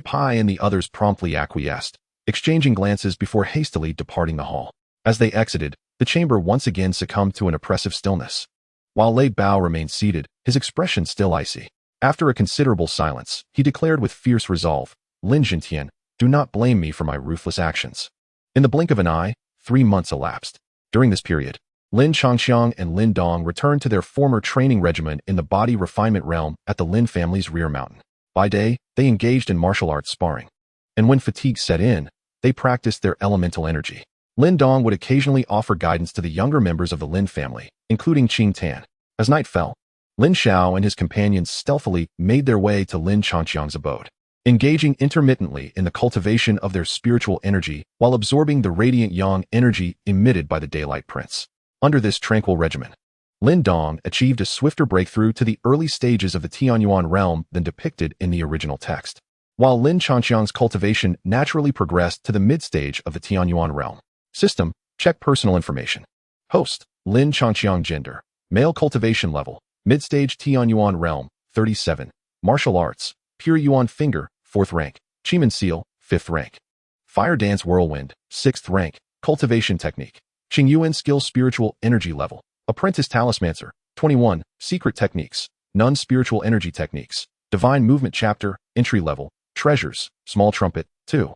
Pai and the others promptly acquiesced, exchanging glances before hastily departing the hall. As they exited, the chamber once again succumbed to an oppressive stillness. While Lei Bao remained seated, his expression still icy. After a considerable silence, he declared with fierce resolve, "Lin Jintian, do not blame me for my ruthless actions." In the blink of an eye, 3 months elapsed. During this period, Lin Changxiang and Lin Dong returned to their former training regimen in the body refinement realm at the Lin family's rear mountain. By day, they engaged in martial arts sparring. And when fatigue set in, they practiced their elemental energy. Lin Dong would occasionally offer guidance to the younger members of the Lin family, including Qing Tan. As night fell, Lin Xiao and his companions stealthily made their way to Lin Changxiang's abode, engaging intermittently in the cultivation of their spiritual energy while absorbing the radiant yang energy emitted by the Daylight Prince. Under this tranquil regimen, Lin Dong achieved a swifter breakthrough to the early stages of the Tianyuan realm than depicted in the original text, while Lin Changxiang's cultivation naturally progressed to the mid-stage of the Tianyuan realm. System, check personal information. Host, Lin Changxiang gender, male cultivation level, mid-stage Tianyuan realm, 37, martial arts, pure yuan finger, 4th rank, Chiman seal, 5th rank. Fire dance whirlwind, 6th rank, cultivation technique. Qing Yuan skill spiritual energy level. Apprentice talismancer, 21, secret techniques. Nun spiritual energy techniques. Divine movement chapter, entry level. Treasures, small trumpet, 2.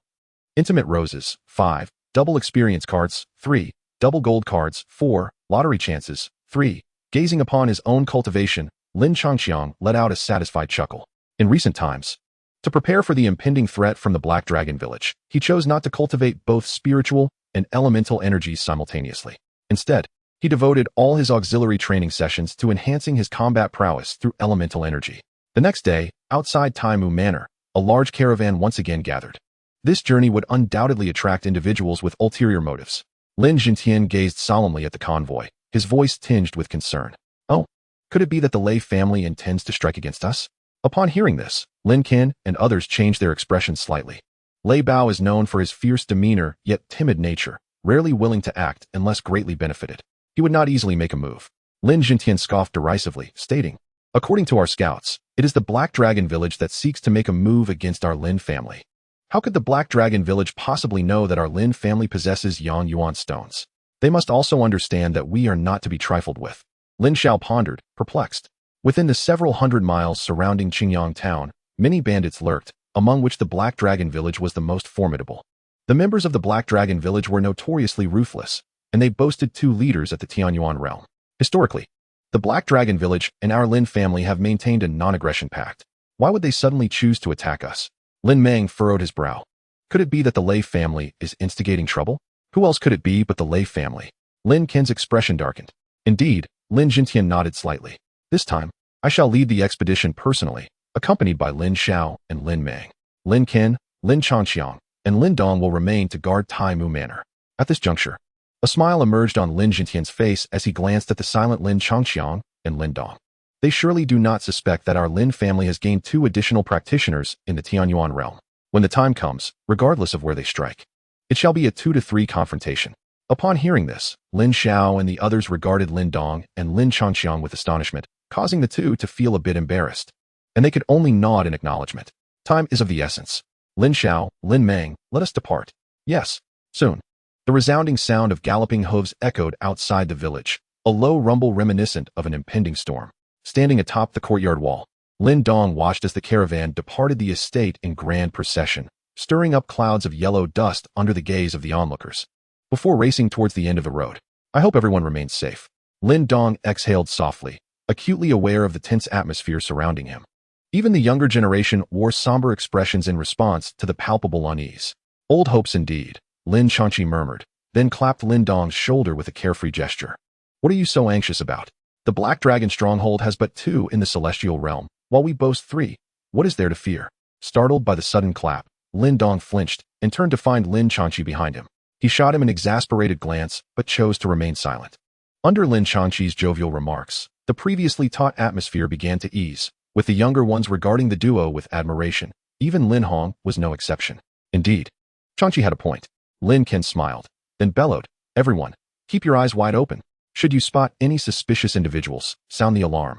Intimate roses, 5. Double experience cards, 3. Double gold cards, 4. Lottery chances, 3. Gazing upon his own cultivation, Lin Changxiang let out a satisfied chuckle. In recent times, to prepare for the impending threat from the Black Dragon Village, he chose not to cultivate both spiritual and elemental energies simultaneously. Instead, he devoted all his auxiliary training sessions to enhancing his combat prowess through elemental energy. The next day, outside Taimu Manor, a large caravan once again gathered. This journey would undoubtedly attract individuals with ulterior motives. Lin Jintian gazed solemnly at the convoy, his voice tinged with concern. Oh, could it be that the Lei family intends to strike against us? Upon hearing this, Lin Qin and others changed their expressions slightly. Lei Bao is known for his fierce demeanor yet timid nature, rarely willing to act unless greatly benefited. He would not easily make a move. Lin Jintian scoffed derisively, stating, "According to our scouts, it is the Black Dragon Village that seeks to make a move against our Lin family. How could the Black Dragon Village possibly know that our Lin family possesses Yang Yuan stones? They must also understand that we are not to be trifled with." Lin Xiao pondered, perplexed. Within the several hundred miles surrounding Qingyang town, many bandits lurked, among which the Black Dragon Village was the most formidable. The members of the Black Dragon Village were notoriously ruthless, and they boasted 2 leaders at the Tianyuan realm. Historically, the Black Dragon Village and our Lin family have maintained a non-aggression pact. Why would they suddenly choose to attack us? Lin Meng furrowed his brow. Could it be that the Lei family is instigating trouble? Who else could it be but the Lei family? Lin Qin's expression darkened. Indeed, Lin Jintian nodded slightly. This time, I shall lead the expedition personally, accompanied by Lin Xiao and Lin Meng. Lin Qin, Lin Changxiang, and Lin Dong will remain to guard Taimu Manor. At this juncture, a smile emerged on Lin Jintian's face as he glanced at the silent Lin Changxiang and Lin Dong. They surely do not suspect that our Lin family has gained 2 additional practitioners in the Tianyuan realm. When the time comes, regardless of where they strike, it shall be a 2 to 3 confrontation. Upon hearing this, Lin Xiao and the others regarded Lin Dong and Lin Changxiang with astonishment, causing the 2 to feel a bit embarrassed. And they could only nod in acknowledgement. Time is of the essence. Lin Xiao, Lin Meng, let us depart. Yes, soon. The resounding sound of galloping hooves echoed outside the village, a low rumble reminiscent of an impending storm. Standing atop the courtyard wall, Lin Dong watched as the caravan departed the estate in grand procession, stirring up clouds of yellow dust under the gaze of the onlookers. Before racing towards the end of the road, I hope everyone remains safe. Lin Dong exhaled softly, acutely aware of the tense atmosphere surrounding him. Even the younger generation wore somber expressions in response to the palpable unease. Old hopes indeed, Lin Changxi murmured, then clapped Lin Dong's shoulder with a carefree gesture. What are you so anxious about? The Black Dragon stronghold has but 2 in the celestial realm, while we boast 3. What is there to fear? Startled by the sudden clap, Lin Dong flinched and turned to find Lin Changxi behind him. He shot him an exasperated glance, but chose to remain silent. Under Lin Changxi's jovial remarks, the previously taut atmosphere began to ease, with the younger ones regarding the duo with admiration. Even Lin Hong was no exception. Indeed, Changxi had a point. Lin Qin smiled, then bellowed, "Everyone, keep your eyes wide open. Should you spot any suspicious individuals, sound the alarm."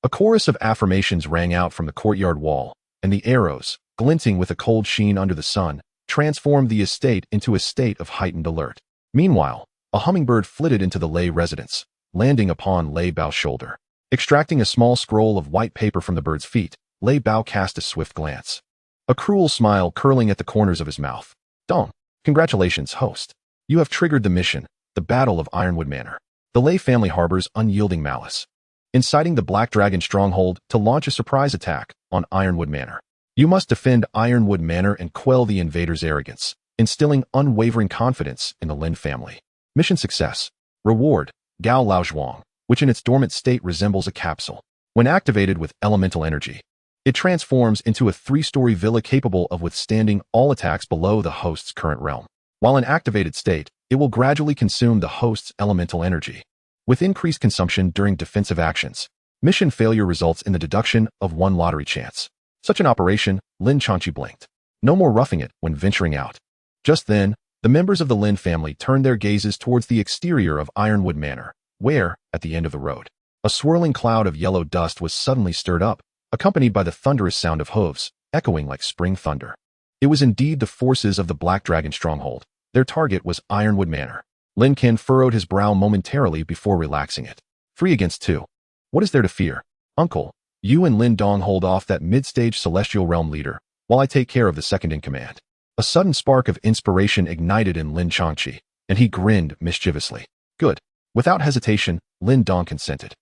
A chorus of affirmations rang out from the courtyard wall, and the arrows, glinting with a cold sheen under the sun, transformed the estate into a state of heightened alert. Meanwhile, a hummingbird flitted into the Lei residence, landing upon Lei Bao's shoulder. Extracting a small scroll of white paper from the bird's feet, Lei Bao cast a swift glance. A cruel smile curling at the corners of his mouth. Dong, congratulations, host. You have triggered the mission, the Battle of Ironwood Manor. The Lei family harbors unyielding malice, inciting the Black Dragon stronghold to launch a surprise attack on Ironwood Manor. You must defend Ironwood Manor and quell the invaders' arrogance, instilling unwavering confidence in the Lin family. Mission success. Reward, Gao Lao Zhuang, which in its dormant state resembles a capsule. When activated with elemental energy, it transforms into a 3-story villa capable of withstanding all attacks below the host's current realm. While in activated state, it will gradually consume the host's elemental energy. With increased consumption during defensive actions, mission failure results in the deduction of 1 lottery chance. Such an operation, Lin Changqi blinked. No more roughing it when venturing out. Just then, the members of the Lin family turned their gazes towards the exterior of Ironwood Manor, where, at the end of the road, a swirling cloud of yellow dust was suddenly stirred up, accompanied by the thunderous sound of hooves, echoing like spring thunder. It was indeed the forces of the Black Dragon stronghold. Their target was Ironwood Manor. Lin Ken furrowed his brow momentarily before relaxing it. 3 against 2. What is there to fear? Uncle, you and Lin Dong hold off that mid-stage celestial realm leader, while I take care of the second in command. A sudden spark of inspiration ignited in Lin Changqi, and he grinned mischievously. Good. Without hesitation, Lin Dong consented.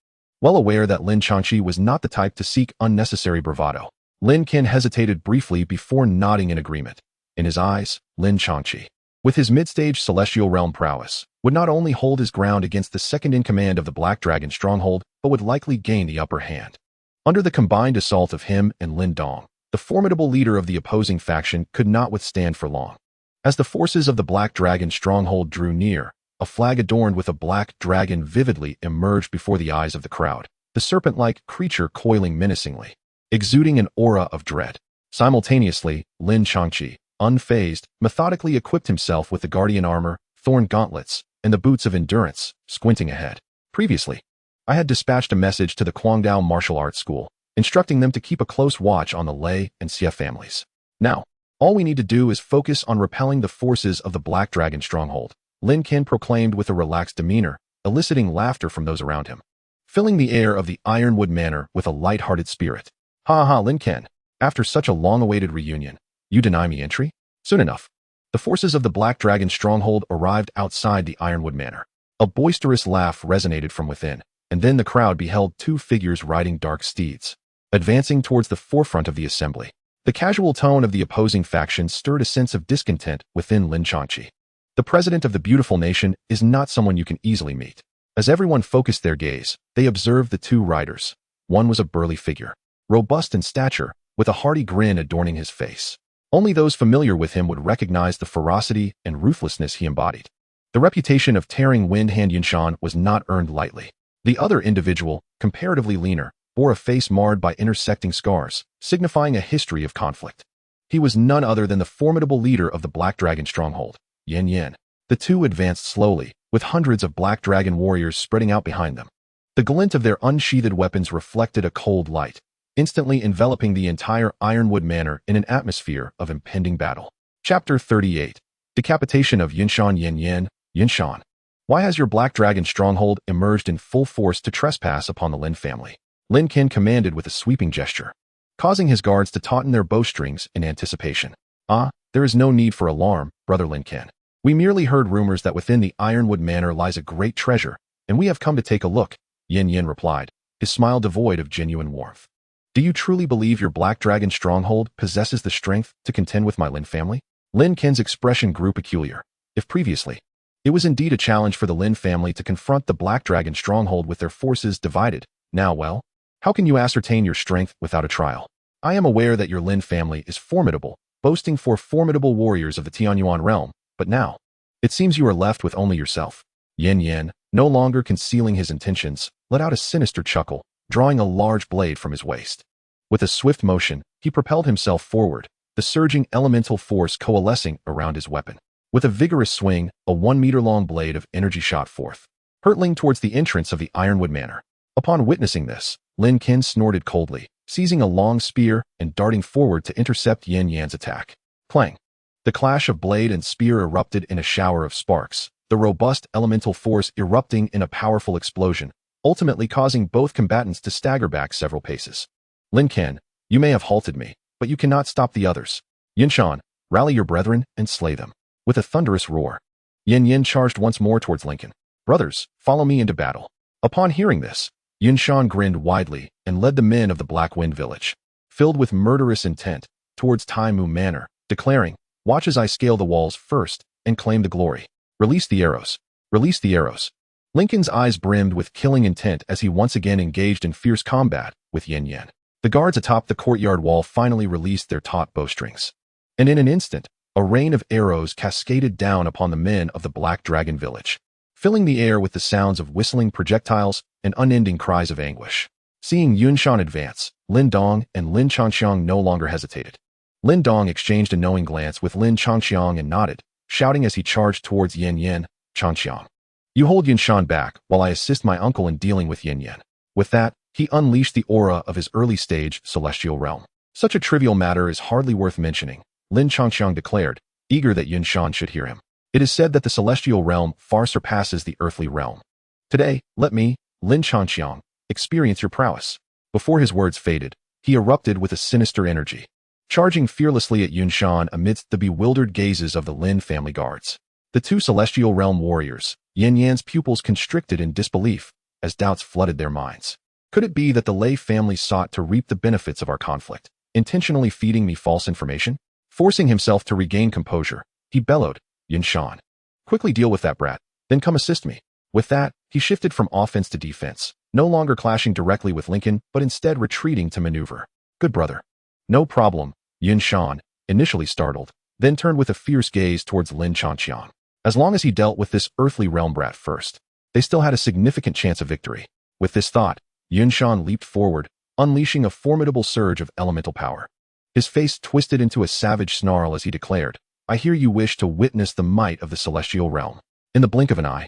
Well aware that Lin Changqi was not the type to seek unnecessary bravado, Lin Ken hesitated briefly before nodding in agreement. In his eyes, Lin Changqi, with his mid-stage celestial realm prowess, would not only hold his ground against the second in command of the Black Dragon stronghold, but would likely gain the upper hand. Under the combined assault of him and Lin Dong, the formidable leader of the opposing faction could not withstand for long. As the forces of the Black Dragon stronghold drew near, a flag adorned with a black dragon vividly emerged before the eyes of the crowd, the serpent-like creature coiling menacingly, exuding an aura of dread. Simultaneously, Lin Changqi, unfazed, methodically equipped himself with the guardian armor, thorn gauntlets, and the boots of endurance, squinting ahead. Previously, I had dispatched a message to the Guangdao Martial Arts School, instructing them to keep a close watch on the Lei and Xie families. Now, all we need to do is focus on repelling the forces of the Black Dragon stronghold, Lin Ken proclaimed with a relaxed demeanor, eliciting laughter from those around him, filling the air of the Ironwood Manor with a light-hearted spirit. Ha ha, Lin Ken, after such a long-awaited reunion, you deny me entry? Soon enough, the forces of the Black Dragon stronghold arrived outside the Ironwood Manor. A boisterous laugh resonated from within, and then the crowd beheld 2 figures riding dark steeds, advancing towards the forefront of the assembly. The casual tone of the opposing faction stirred a sense of discontent within Lin Changqi. The president of the beautiful nation is not someone you can easily meet. As everyone focused their gaze, they observed the 2 riders. One was a burly figure, robust in stature, with a hearty grin adorning his face. Only those familiar with him would recognize the ferocity and ruthlessness he embodied. The reputation of tearing wind hand Yinshan was not earned lightly. The other individual, comparatively leaner, bore a face marred by intersecting scars, signifying a history of conflict. He was none other than the formidable leader of the Black Dragon stronghold, Yan Yan. The 2 advanced slowly, with hundreds of Black Dragon warriors spreading out behind them. The glint of their unsheathed weapons reflected a cold light, instantly enveloping the entire Ironwood Manor in an atmosphere of impending battle. Chapter 38. Decapitation of Yinshan Yan Yan. Yinshan, why has your Black Dragon stronghold emerged in full force to trespass upon the Lin family? Lin Ken commanded with a sweeping gesture, causing his guards to tauten their bowstrings in anticipation. There is no need for alarm, Brother Lin Ken. We merely heard rumors that within the Ironwood Manor lies a great treasure, and we have come to take a look, Yin Yin replied, his smile devoid of genuine warmth. Do you truly believe your Black Dragon stronghold possesses the strength to contend with my Lin family? Lin Ken's expression grew peculiar. If previously, it was indeed a challenge for the Lin family to confront the Black Dragon stronghold with their forces divided. Now, well, how can you ascertain your strength without a trial? I am aware that your Lin family is formidable, boasting 4 formidable warriors of the Tianyuan realm, but now, it seems you are left with only yourself. Yin Yin, no longer concealing his intentions, let out a sinister chuckle, drawing a large blade from his waist. With a swift motion, he propelled himself forward, the surging elemental force coalescing around his weapon. With a vigorous swing, a 1-meter-long blade of energy shot forth, hurtling towards the entrance of the Ironwood Manor. Upon witnessing this, Lin Qin snorted coldly, seizing a long spear and darting forward to intercept Yin Yan's attack. Clang! The clash of blade and spear erupted in a shower of sparks, the robust elemental force erupting in a powerful explosion, ultimately causing both combatants to stagger back several paces. Lin Qin, you may have halted me, but you cannot stop the others. Yin Shan, rally your brethren and slay them. With a thunderous roar, Yin Yin charged once more towards Lin Qin. Brothers, follow me into battle. Upon hearing this, Yin Shan grinned widely and led the men of the Black Wind village, filled with murderous intent, towards Tai Mu Manor, declaring, watch as I scale the walls first and claim the glory. Release the arrows. Release the arrows. Lincoln's eyes brimmed with killing intent as he once again engaged in fierce combat with Yin Yan. The guards atop the courtyard wall finally released their taut bowstrings. And in an instant, a rain of arrows cascaded down upon the men of the Black Dragon village, filling the air with the sounds of whistling projectiles and unending cries of anguish. Seeing Yun Shan advance, Lin Dong and Lin Changxiang no longer hesitated. Lin Dong exchanged a knowing glance with Lin Changxiang and nodded, shouting as he charged towards Yin Yan. Changxiang, you hold Yin Shan back while I assist my uncle in dealing with Yin Yan. With that, he unleashed the aura of his early-stage celestial realm. Such a trivial matter is hardly worth mentioning, Lin Changxiang declared, eager that Yin Shan should hear him. It is said that the celestial realm far surpasses the earthly realm. Today, let me, Lin Changxiang, experience your prowess. Before his words faded, he erupted with a sinister energy, charging fearlessly at Yun Shan amidst the bewildered gazes of the Lin family guards. The two celestial realm warriors, Yin Yan's pupils constricted in disbelief as doubts flooded their minds. Could it be that the Lei family sought to reap the benefits of our conflict, intentionally feeding me false information? Forcing himself to regain composure, he bellowed, Yin Shan, quickly deal with that brat, then come assist me. With that, he shifted from offense to defense, no longer clashing directly with Lincoln, but instead retreating to maneuver. Good brother. No problem, Yin Shan, initially startled, then turned with a fierce gaze towards Lin Changxiang. As long as he dealt with this earthly realm brat first, they still had a significant chance of victory. With this thought, Yin Shan leaped forward, unleashing a formidable surge of elemental power. His face twisted into a savage snarl as he declared, I hear you wish to witness the might of the celestial realm. In the blink of an eye,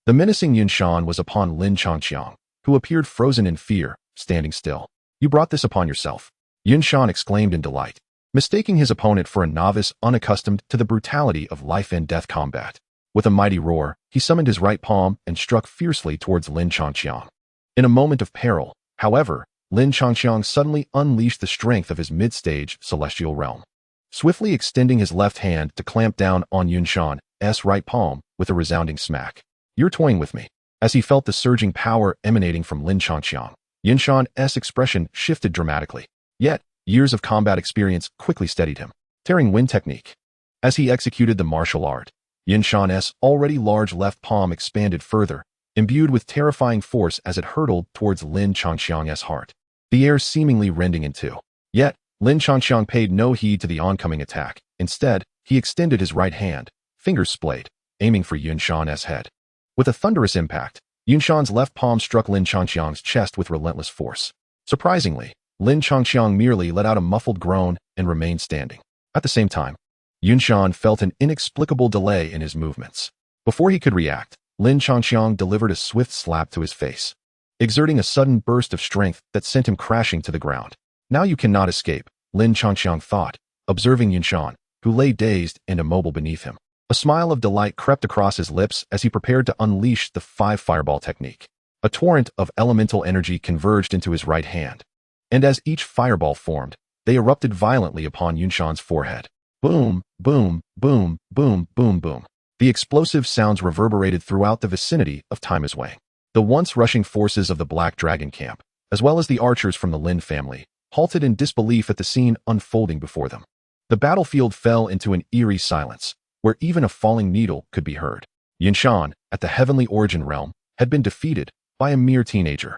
the menacing Yin Shan was upon Lin Changxiang, who appeared frozen in fear, standing still. You brought this upon yourself, Yin Shan exclaimed in delight, mistaking his opponent for a novice unaccustomed to the brutality of life and death combat. With a mighty roar, he summoned his right palm and struck fiercely towards Lin Changxiang. In a moment of peril, however, Lin Changxiang suddenly unleashed the strength of his mid-stage celestial realm, swiftly extending his left hand to clamp down on Yun Shan's right palm with a resounding smack. You're toying with me. As he felt the surging power emanating from Lin Changxiang, Yun Shan's expression shifted dramatically. Yet, years of combat experience quickly steadied him. Tearing wind technique. As he executed the martial art, Yin Shan's already large left palm expanded further, imbued with terrifying force as it hurtled towards Lin Changxiang's heart, the air seemingly rending in two. Yet, Lin Changxiang paid no heed to the oncoming attack. Instead, he extended his right hand, fingers splayed, aiming for Yun Shan's head. With a thunderous impact, Yun Shan's left palm struck Lin Changxiang's chest with relentless force. Surprisingly, Lin Changxiang merely let out a muffled groan and remained standing. At the same time, Yun Shan felt an inexplicable delay in his movements. Before he could react, Lin Changxiang delivered a swift slap to his face, exerting a sudden burst of strength that sent him crashing to the ground. Now you cannot escape, Lin Changxiang thought, observing Yun Shan, who lay dazed and immobile beneath him. A smile of delight crept across his lips as he prepared to unleash the 5-fireball technique. A torrent of elemental energy converged into his right hand, and as each fireball formed, they erupted violently upon Yun Shan's forehead. Boom, boom, boom, boom, boom, boom. The explosive sounds reverberated throughout the vicinity of Taima's Wang. The once rushing forces of the Black Dragon camp, as well as the archers from the Lin family, halted in disbelief at the scene unfolding before them. The battlefield fell into an eerie silence, where even a falling needle could be heard. Yin Shan, at the Heavenly Origin realm, had been defeated by a mere teenager,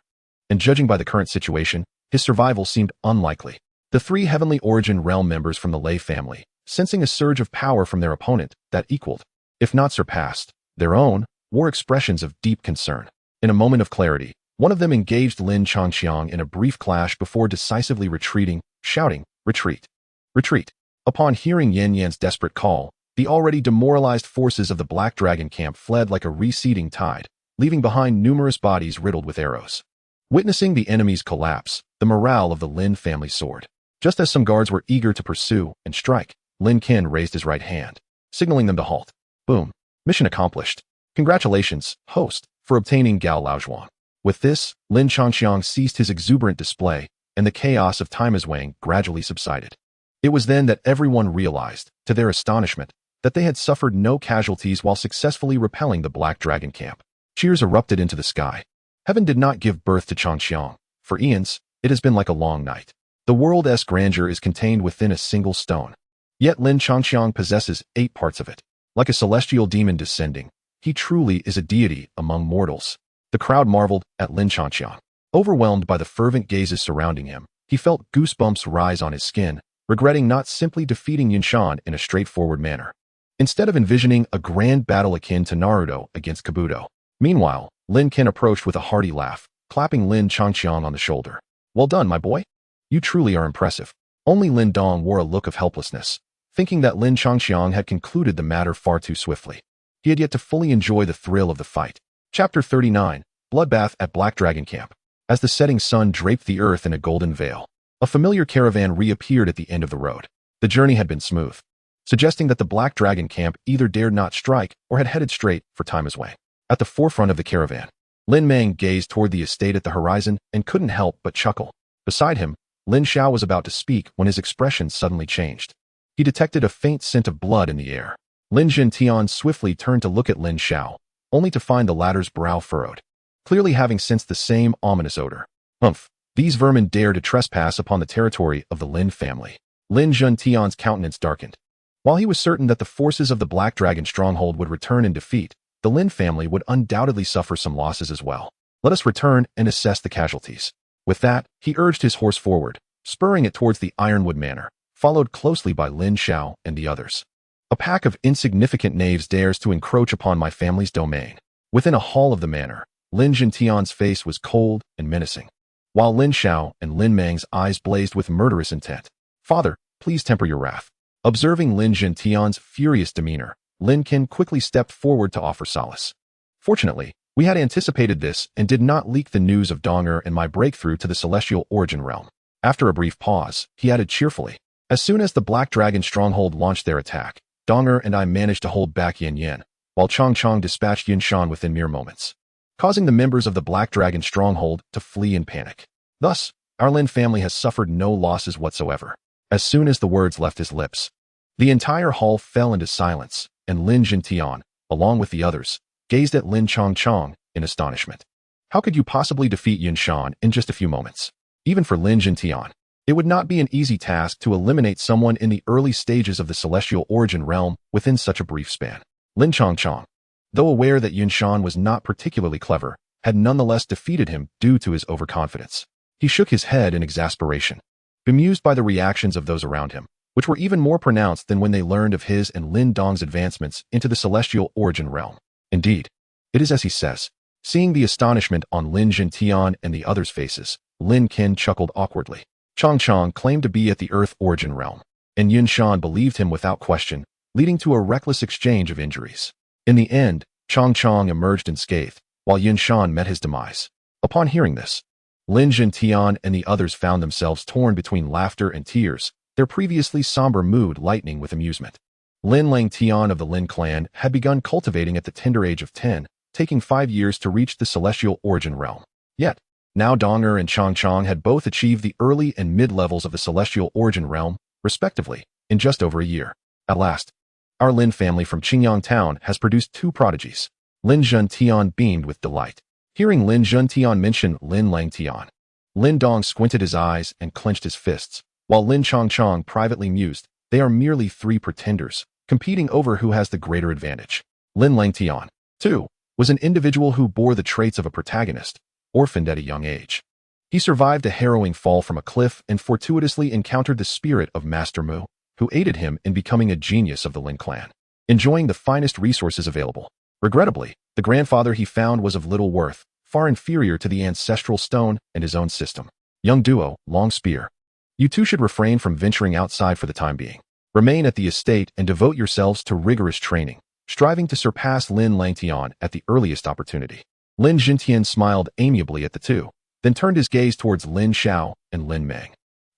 and judging by the current situation, his survival seemed unlikely. The 3 Heavenly Origin realm members from the Lei family, sensing a surge of power from their opponent that equaled, if not surpassed, their own, wore expressions of deep concern. In a moment of clarity, one of them engaged Lin Changxiang in a brief clash before decisively retreating, shouting, "Retreat! Retreat!" Upon hearing Yin Yan's desperate call, the already demoralized forces of the Black Dragon camp fled like a receding tide, leaving behind numerous bodies riddled with arrows. Witnessing the enemy's collapse, the morale of the Lin family soared. Just as some guards were eager to pursue and strike, Lin Qin raised his right hand, signaling them to halt. Boom. Mission accomplished. Congratulations, host, for obtaining Gao Laozhuang. With this, Lin Changxiang ceased his exuberant display, and the chaos of Taimazwang gradually subsided. It was then that everyone realized, to their astonishment, that they had suffered no casualties while successfully repelling the Black Dragon camp. Cheers erupted into the sky. Heaven did not give birth to Changxiang. For eons, it has been like a long night. The world's grandeur is contained within a single stone. Yet Lin Changxiang possesses 8 parts of it. Like a celestial demon descending, he truly is a deity among mortals. The crowd marveled at Lin Changxiang. Overwhelmed by the fervent gazes surrounding him, he felt goosebumps rise on his skin, regretting not simply defeating Yunshan in a straightforward manner. Instead of envisioning a grand battle akin to Naruto against Kabuto. Meanwhile, Lin Qin approached with a hearty laugh, clapping Lin Changxiang on the shoulder. Well done, my boy. You truly are impressive. Only Lin Dong wore a look of helplessness, thinking that Lin Changxiang had concluded the matter far too swiftly. He had yet to fully enjoy the thrill of the fight. Chapter 39, Bloodbath at Black Dragon Camp. As the setting sun draped the earth in a golden veil, a familiar caravan reappeared at the end of the road. The journey had been smooth, suggesting that the Black Dragon Camp either dared not strike or had headed straight for Taimazwang. At the forefront of the caravan, Lin Mang gazed toward the estate at the horizon and couldn't help but chuckle. Beside him, Lin Xiao was about to speak when his expression suddenly changed. He detected a faint scent of blood in the air. Lin Jintian swiftly turned to look at Lin Xiao, only to find the latter's brow furrowed, clearly having sensed the same ominous odor. Humph! These vermin dare to trespass upon the territory of the Lin family. Lin Jintian's countenance darkened. While he was certain that the forces of the Black Dragon stronghold would return in defeat, the Lin family would undoubtedly suffer some losses as well. Let us return and assess the casualties. With that, he urged his horse forward, spurring it towards the Ironwood Manor, followed closely by Lin Xiao and the others. A pack of insignificant knaves dares to encroach upon my family's domain. Within a hall of the manor, Lin Jintian's face was cold and menacing, while Lin Xiao and Lin Mang's eyes blazed with murderous intent. Father, please temper your wrath. Observing Lin Jintian's furious demeanor, Lin Qin quickly stepped forward to offer solace. Fortunately, we had anticipated this and did not leak the news of Donger and my breakthrough to the celestial origin realm. After a brief pause, he added cheerfully, as soon as the Black Dragon stronghold launched their attack, Donger and I managed to hold back Yin Yin, while Chong Chong dispatched Yin Shan within mere moments, causing the members of the Black Dragon stronghold to flee in panic. Thus, our Lin family has suffered no losses whatsoever. As soon as the words left his lips, the entire hall fell into silence, and Lin Jintian, along with the others, gazed at Lin Chong Chong in astonishment. How could you possibly defeat Yin Shan in just a few moments? Even for Lin Jintian, it would not be an easy task to eliminate someone in the early stages of the celestial origin realm within such a brief span. Lin Chong Chong, though aware that Yin Shan was not particularly clever, had nonetheless defeated him due to his overconfidence. He shook his head in exasperation, bemused by the reactions of those around him, which were even more pronounced than when they learned of his and Lin Dong's advancements into the celestial origin realm. Indeed, it is as he says. Seeing the astonishment on Lin Jintian and the others' faces, Lin Qin chuckled awkwardly. Chong Chong claimed to be at the Earth origin realm, and Yin Shan believed him without question, leading to a reckless exchange of injuries. In the end, Chong Chong emerged unscathed, while Yin Shan met his demise. Upon hearing this, Lin Jintian and the others found themselves torn between laughter and tears, their previously somber mood lightening with amusement. Lin Lang Tian of the Lin clan had begun cultivating at the tender age of 10, taking 5 years to reach the celestial origin realm. Yet, now Donger and Chong Chong had both achieved the early and mid-levels of the celestial origin realm, respectively, in just over a year. At last, our Lin family from Qingyang Town has produced 2 prodigies. Lin Zhentian beamed with delight. Hearing Lin Zhentian mention Lin Lang Tian, Lin Dong squinted his eyes and clenched his fists, while Lin Chong Chong privately mused, they are merely 3 pretenders, competing over who has the greater advantage. Lin Lang Tian, too, was an individual who bore the traits of a protagonist, orphaned at a young age. He survived a harrowing fall from a cliff and fortuitously encountered the spirit of Master Mu, who aided him in becoming a genius of the Lin clan, enjoying the finest resources available. Regrettably, the grandfather he found was of little worth, far inferior to the ancestral stone and his own system. Young duo, long spear. You two should refrain from venturing outside for the time being. Remain at the estate and devote yourselves to rigorous training, striving to surpass Lin Langtian at the earliest opportunity. Lin Jintian smiled amiably at the two, then turned his gaze towards Lin Xiao and Lin Meng.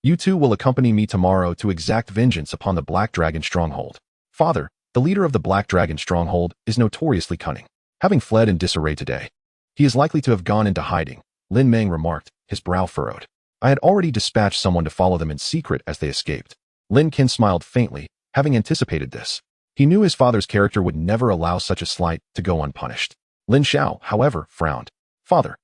You two will accompany me tomorrow to exact vengeance upon the Black Dragon stronghold. Father, the leader of the Black Dragon stronghold is notoriously cunning. Having fled in disarray today, he is likely to have gone into hiding, Lin Meng remarked, his brow furrowed. I had already dispatched someone to follow them in secret as they escaped. Lin Qin smiled faintly, having anticipated this. He knew his father's character would never allow such a slight to go unpunished. Lin Xiao, however, frowned. Father,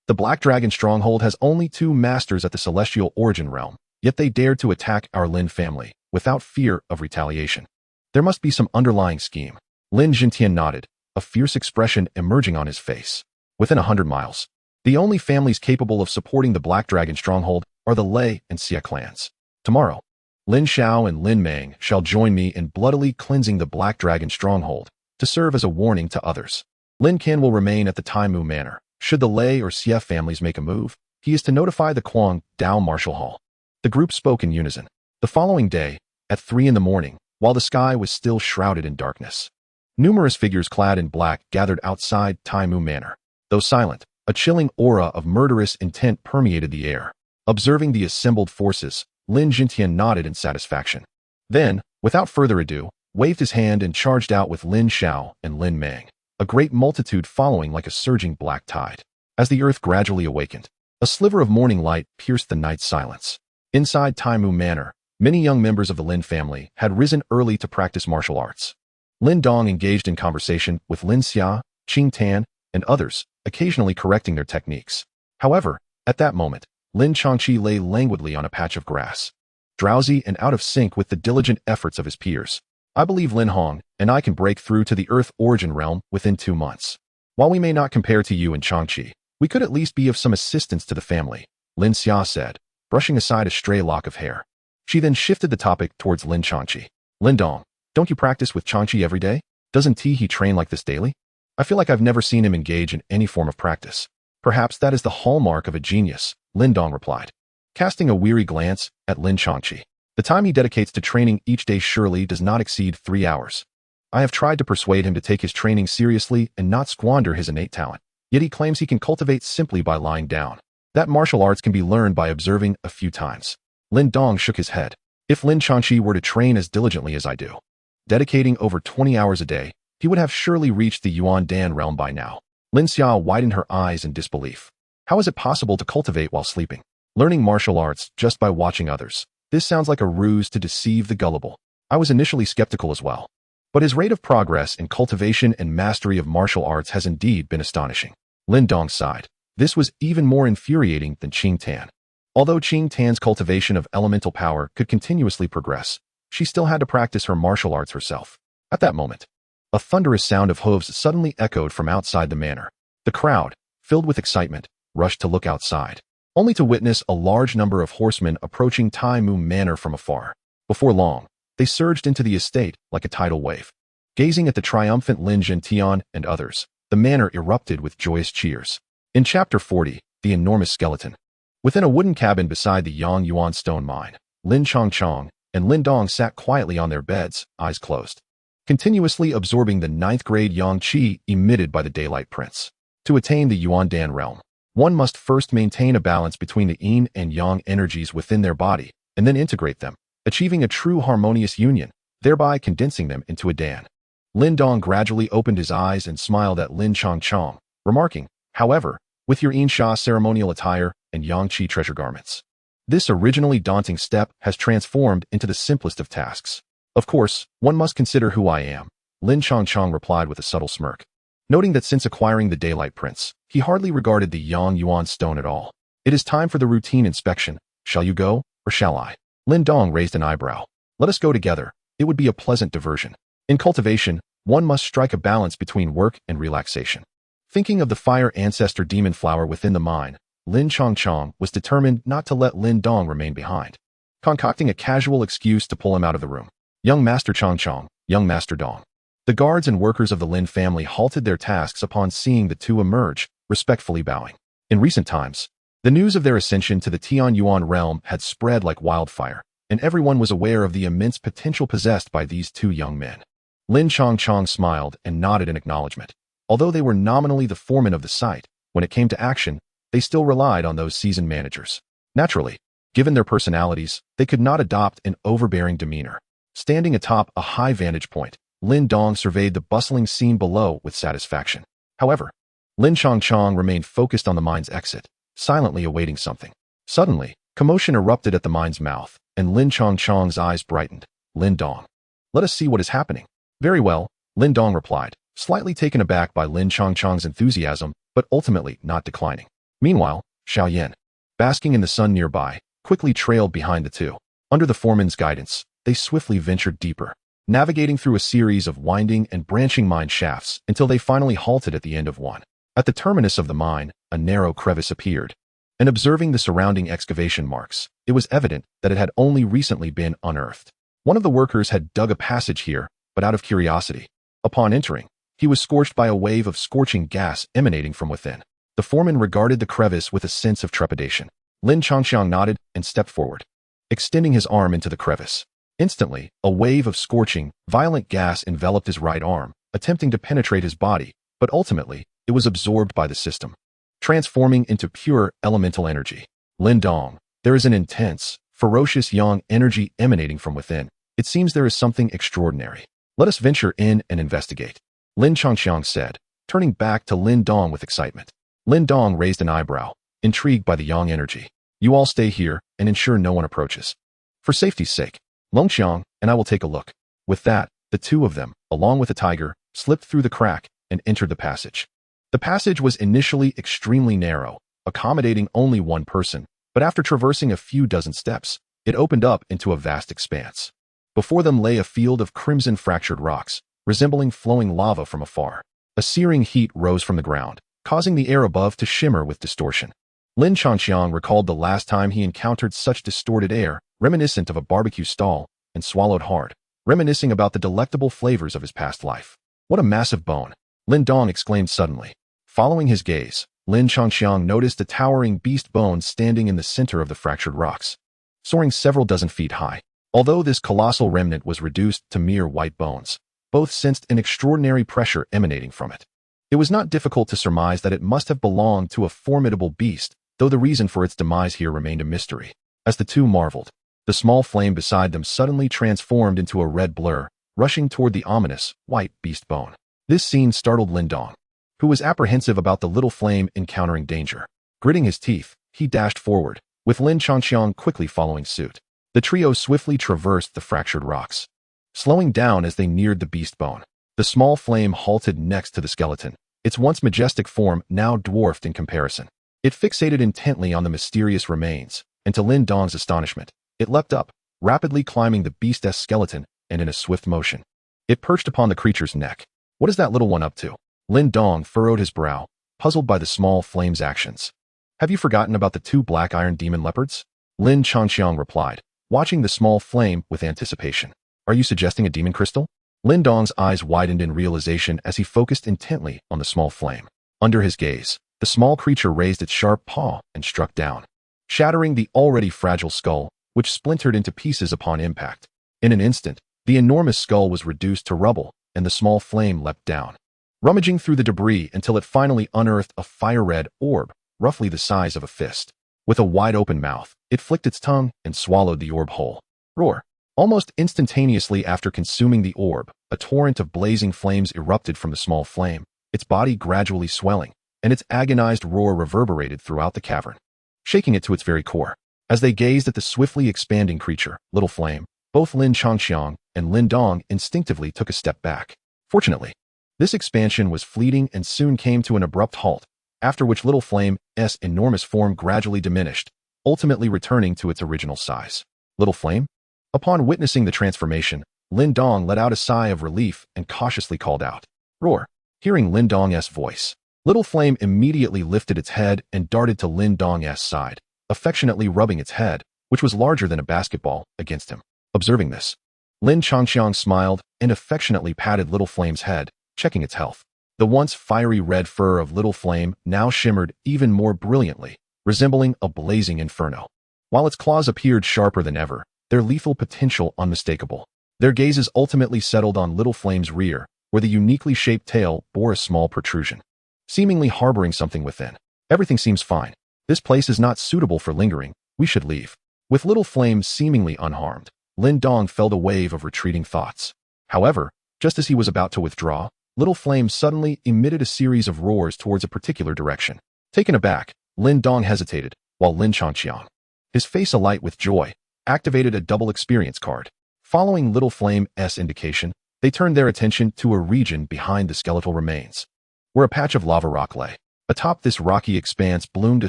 the Black Dragon stronghold has only 2 masters at the Celestial Origin Realm, yet they dared to attack our Lin family, without fear of retaliation. There must be some underlying scheme. Lin Jintian nodded, a fierce expression emerging on his face. Within 100 miles, the only families capable of supporting the Black Dragon stronghold are the Lei and Xia clans. Tomorrow, Lin Xiao and Lin Meng shall join me in bloodily cleansing the Black Dragon stronghold, to serve as a warning to others. Lin Qin will remain at the Taimu Manor. Should the Lei or Xia families make a move, he is to notify the Kuang Dao Martial Hall. The group spoke in unison. The following day, at 3 in the morning, while the sky was still shrouded in darkness, numerous figures clad in black gathered outside Taimu Manor. Though silent, a chilling aura of murderous intent permeated the air. Observing the assembled forces, Lin Jintian nodded in satisfaction. Then, without further ado, waved his hand and charged out with Lin Xiao and Lin Meng, a great multitude following like a surging black tide. As the earth gradually awakened, a sliver of morning light pierced the night silence. Inside Taimu Manor, many young members of the Lin family had risen early to practice martial arts. Lin Dong engaged in conversation with Lin Xia, Qing Tan, and others, occasionally correcting their techniques. However, at that moment, Lin Changqi lay languidly on a patch of grass, drowsy and out of sync with the diligent efforts of his peers. I believe Lin Hong and I can break through to the Earth Origin Realm within 2 months. While we may not compare to you and Changqi, we could at least be of some assistance to the family, Lin Xia said, brushing aside a stray lock of hair. She then shifted the topic towards Lin Changqi. Lin Dong, don't you practice with Changqi every day? Doesn't he train like this daily? I feel like I've never seen him engage in any form of practice. Perhaps that is the hallmark of a genius, Lin Dong replied, casting a weary glance at Lin Changqi. The time he dedicates to training each day surely does not exceed 3 hours. I have tried to persuade him to take his training seriously and not squander his innate talent, yet he claims he can cultivate simply by lying down. That martial arts can be learned by observing a few times. Lin Dong shook his head. If Lin Changqi were to train as diligently as I do, dedicating over 20 hours a day, he would have surely reached the Yuan Dan realm by now. Lin Xia widened her eyes in disbelief. How is it possible to cultivate while sleeping? Learning martial arts just by watching others. This sounds like a ruse to deceive the gullible. I was initially skeptical as well. But his rate of progress in cultivation and mastery of martial arts has indeed been astonishing. Lin Dong sighed. This was even more infuriating than Qing Tan. Although Qing Tan's cultivation of elemental power could continuously progress, she still had to practice her martial arts herself. At that moment, a thunderous sound of hooves suddenly echoed from outside the manor. The crowd, filled with excitement, rushed to look outside, only to witness a large number of horsemen approaching Taimu Manor from afar. Before long, they surged into the estate like a tidal wave. Gazing at the triumphant Lin Zhentian and others, the manor erupted with joyous cheers. In Chapter 40, The Enormous Skeleton. Within a wooden cabin beside the Yang Yuan stone mine, Lin Changchong and Lin Dong sat quietly on their beds, eyes closed, continuously absorbing the 9th-grade Yang Qi emitted by the Daylight Prince. To attain the Yuan Dan realm, one must first maintain a balance between the yin and yang energies within their body, and then integrate them, achieving a true harmonious union, thereby condensing them into a Dan. Lin Dong gradually opened his eyes and smiled at Lin Changchong, remarking, however, with your Yin Sha ceremonial attire and Yang Qi treasure garments, this originally daunting step has transformed into the simplest of tasks. Of course, one must consider who I am, Lin Changchong replied with a subtle smirk, noting that since acquiring the Daylight Prince, he hardly regarded the Yang Yuan stone at all. It is time for the routine inspection. Shall you go, or shall I? Lin Dong raised an eyebrow. Let us go together. It would be a pleasant diversion. In cultivation, one must strike a balance between work and relaxation. Thinking of the fire ancestor demon flower within the mine, Lin Changchong was determined not to let Lin Dong remain behind, concocting a casual excuse to pull him out of the room. Young Master Changchong, young Master Dong. The guards and workers of the Lin family halted their tasks upon seeing the two emerge, respectfully bowing. In recent times, the news of their ascension to the Tian Yuan realm had spread like wildfire, and everyone was aware of the immense potential possessed by these two young men. Lin Changchong smiled and nodded in acknowledgement. Although they were nominally the foremen of the site, when it came to action, they still relied on those seasoned managers. Naturally, given their personalities, they could not adopt an overbearing demeanor. Standing atop a high vantage point, Lin Dong surveyed the bustling scene below with satisfaction. However, Lin Chongchong remained focused on the mine's exit, silently awaiting something. Suddenly, commotion erupted at the mine's mouth, and Lin Chongchong's eyes brightened. Lin Dong. Let us see what is happening. Very well, Lin Dong replied, slightly taken aback by Lin Chongchong's enthusiasm, but ultimately not declining. Meanwhile, Xiaoyan, basking in the sun nearby, quickly trailed behind the two. Under the foreman's guidance, they swiftly ventured deeper, navigating through a series of winding and branching mine shafts until they finally halted at the end of one. At the terminus of the mine, a narrow crevice appeared, and observing the surrounding excavation marks, it was evident that it had only recently been unearthed. One of the workers had dug a passage here, but out of curiosity. Upon entering, he was scorched by a wave of scorching gas emanating from within. The foreman regarded the crevice with a sense of trepidation. Lin Chongxiang nodded and stepped forward, extending his arm into the crevice. Instantly, a wave of scorching, violent gas enveloped his right arm, attempting to penetrate his body, but ultimately, it was absorbed by the system, transforming into pure elemental energy. Lin Dong, there is an intense, ferocious yang energy emanating from within. It seems there is something extraordinary. Let us venture in and investigate, Lin Chongxiang said, turning back to Lin Dong with excitement. Lin Dong raised an eyebrow, intrigued by the yang energy. You all stay here and ensure no one approaches. For safety's sake, Longxiang and I will take a look. With that, the two of them, along with the tiger, slipped through the crack and entered the passage. The passage was initially extremely narrow, accommodating only one person, but after traversing a few dozen steps, it opened up into a vast expanse. Before them lay a field of crimson fractured rocks, resembling flowing lava from afar. A searing heat rose from the ground, causing the air above to shimmer with distortion. Lin Chongxiang recalled the last time he encountered such distorted air, reminiscent of a barbecue stall, and swallowed hard, reminiscing about the delectable flavors of his past life. What a massive bone! Lin Dong exclaimed suddenly. Following his gaze, Lin Chongxiang noticed a towering beast bone standing in the center of the fractured rocks, soaring several dozen feet high. Although this colossal remnant was reduced to mere white bones, both sensed an extraordinary pressure emanating from it. It was not difficult to surmise that it must have belonged to a formidable beast, though the reason for its demise here remained a mystery. As the two marveled, the small flame beside them suddenly transformed into a red blur, rushing toward the ominous, white beast bone. This scene startled Lin Dong, who was apprehensive about the little flame encountering danger. Gritting his teeth, he dashed forward, with Lin Chongxiang quickly following suit. The trio swiftly traversed the fractured rocks, slowing down as they neared the beast bone. The small flame halted next to the skeleton, its once majestic form now dwarfed in comparison. It fixated intently on the mysterious remains, and to Lin Dong's astonishment, it leapt up, rapidly climbing the beast's skeleton, and in a swift motion, it perched upon the creature's neck. What is that little one up to? Lin Dong furrowed his brow, puzzled by the small flame's actions. Have you forgotten about the two black iron demon leopards? Lin Chongxiang replied, watching the small flame with anticipation. Are you suggesting a demon crystal? Lin Dong's eyes widened in realization as he focused intently on the small flame. Under his gaze, the small creature raised its sharp paw and struck down, shattering the already fragile skull, which splintered into pieces upon impact. In an instant, the enormous skull was reduced to rubble, and the small flame leapt down, rummaging through the debris until it finally unearthed a fire-red orb, roughly the size of a fist. With a wide-open mouth, it flicked its tongue and swallowed the orb whole. Roar! Almost instantaneously after consuming the orb, a torrent of blazing flames erupted from the small flame, its body gradually swelling, and its agonized roar reverberated throughout the cavern, shaking it to its very core. As they gazed at the swiftly expanding creature, Little Flame, both Lin Chongxiang and Lin Dong instinctively took a step back. Fortunately, this expansion was fleeting and soon came to an abrupt halt, after which Little Flame's enormous form gradually diminished, ultimately returning to its original size. Little Flame? Upon witnessing the transformation, Lin Dong let out a sigh of relief and cautiously called out, "Roar!" Hearing Lin Dong's voice, Little Flame immediately lifted its head and darted to Lin Dong's side, affectionately rubbing its head, which was larger than a basketball, against him. Observing this, Lin Chongxiang smiled and affectionately patted Little Flame's head, checking its health. The once fiery red fur of Little Flame now shimmered even more brilliantly, resembling a blazing inferno. While its claws appeared sharper than ever, their lethal potential unmistakable. Their gazes ultimately settled on Little Flame's rear, where the uniquely shaped tail bore a small protrusion, seemingly harboring something within. Everything seems fine, This place is not suitable for lingering. We should leave. With Little Flame seemingly unharmed, Lin Dong felt a wave of retreating thoughts. However, just as he was about to withdraw, Little Flame suddenly emitted a series of roars towards a particular direction. Taken aback, Lin Dong hesitated, while Lin Changqiang, his face alight with joy, activated a double experience card. Following Little Flame's indication, they turned their attention to a region behind the skeletal remains, where a patch of lava rock lay. Atop this rocky expanse bloomed a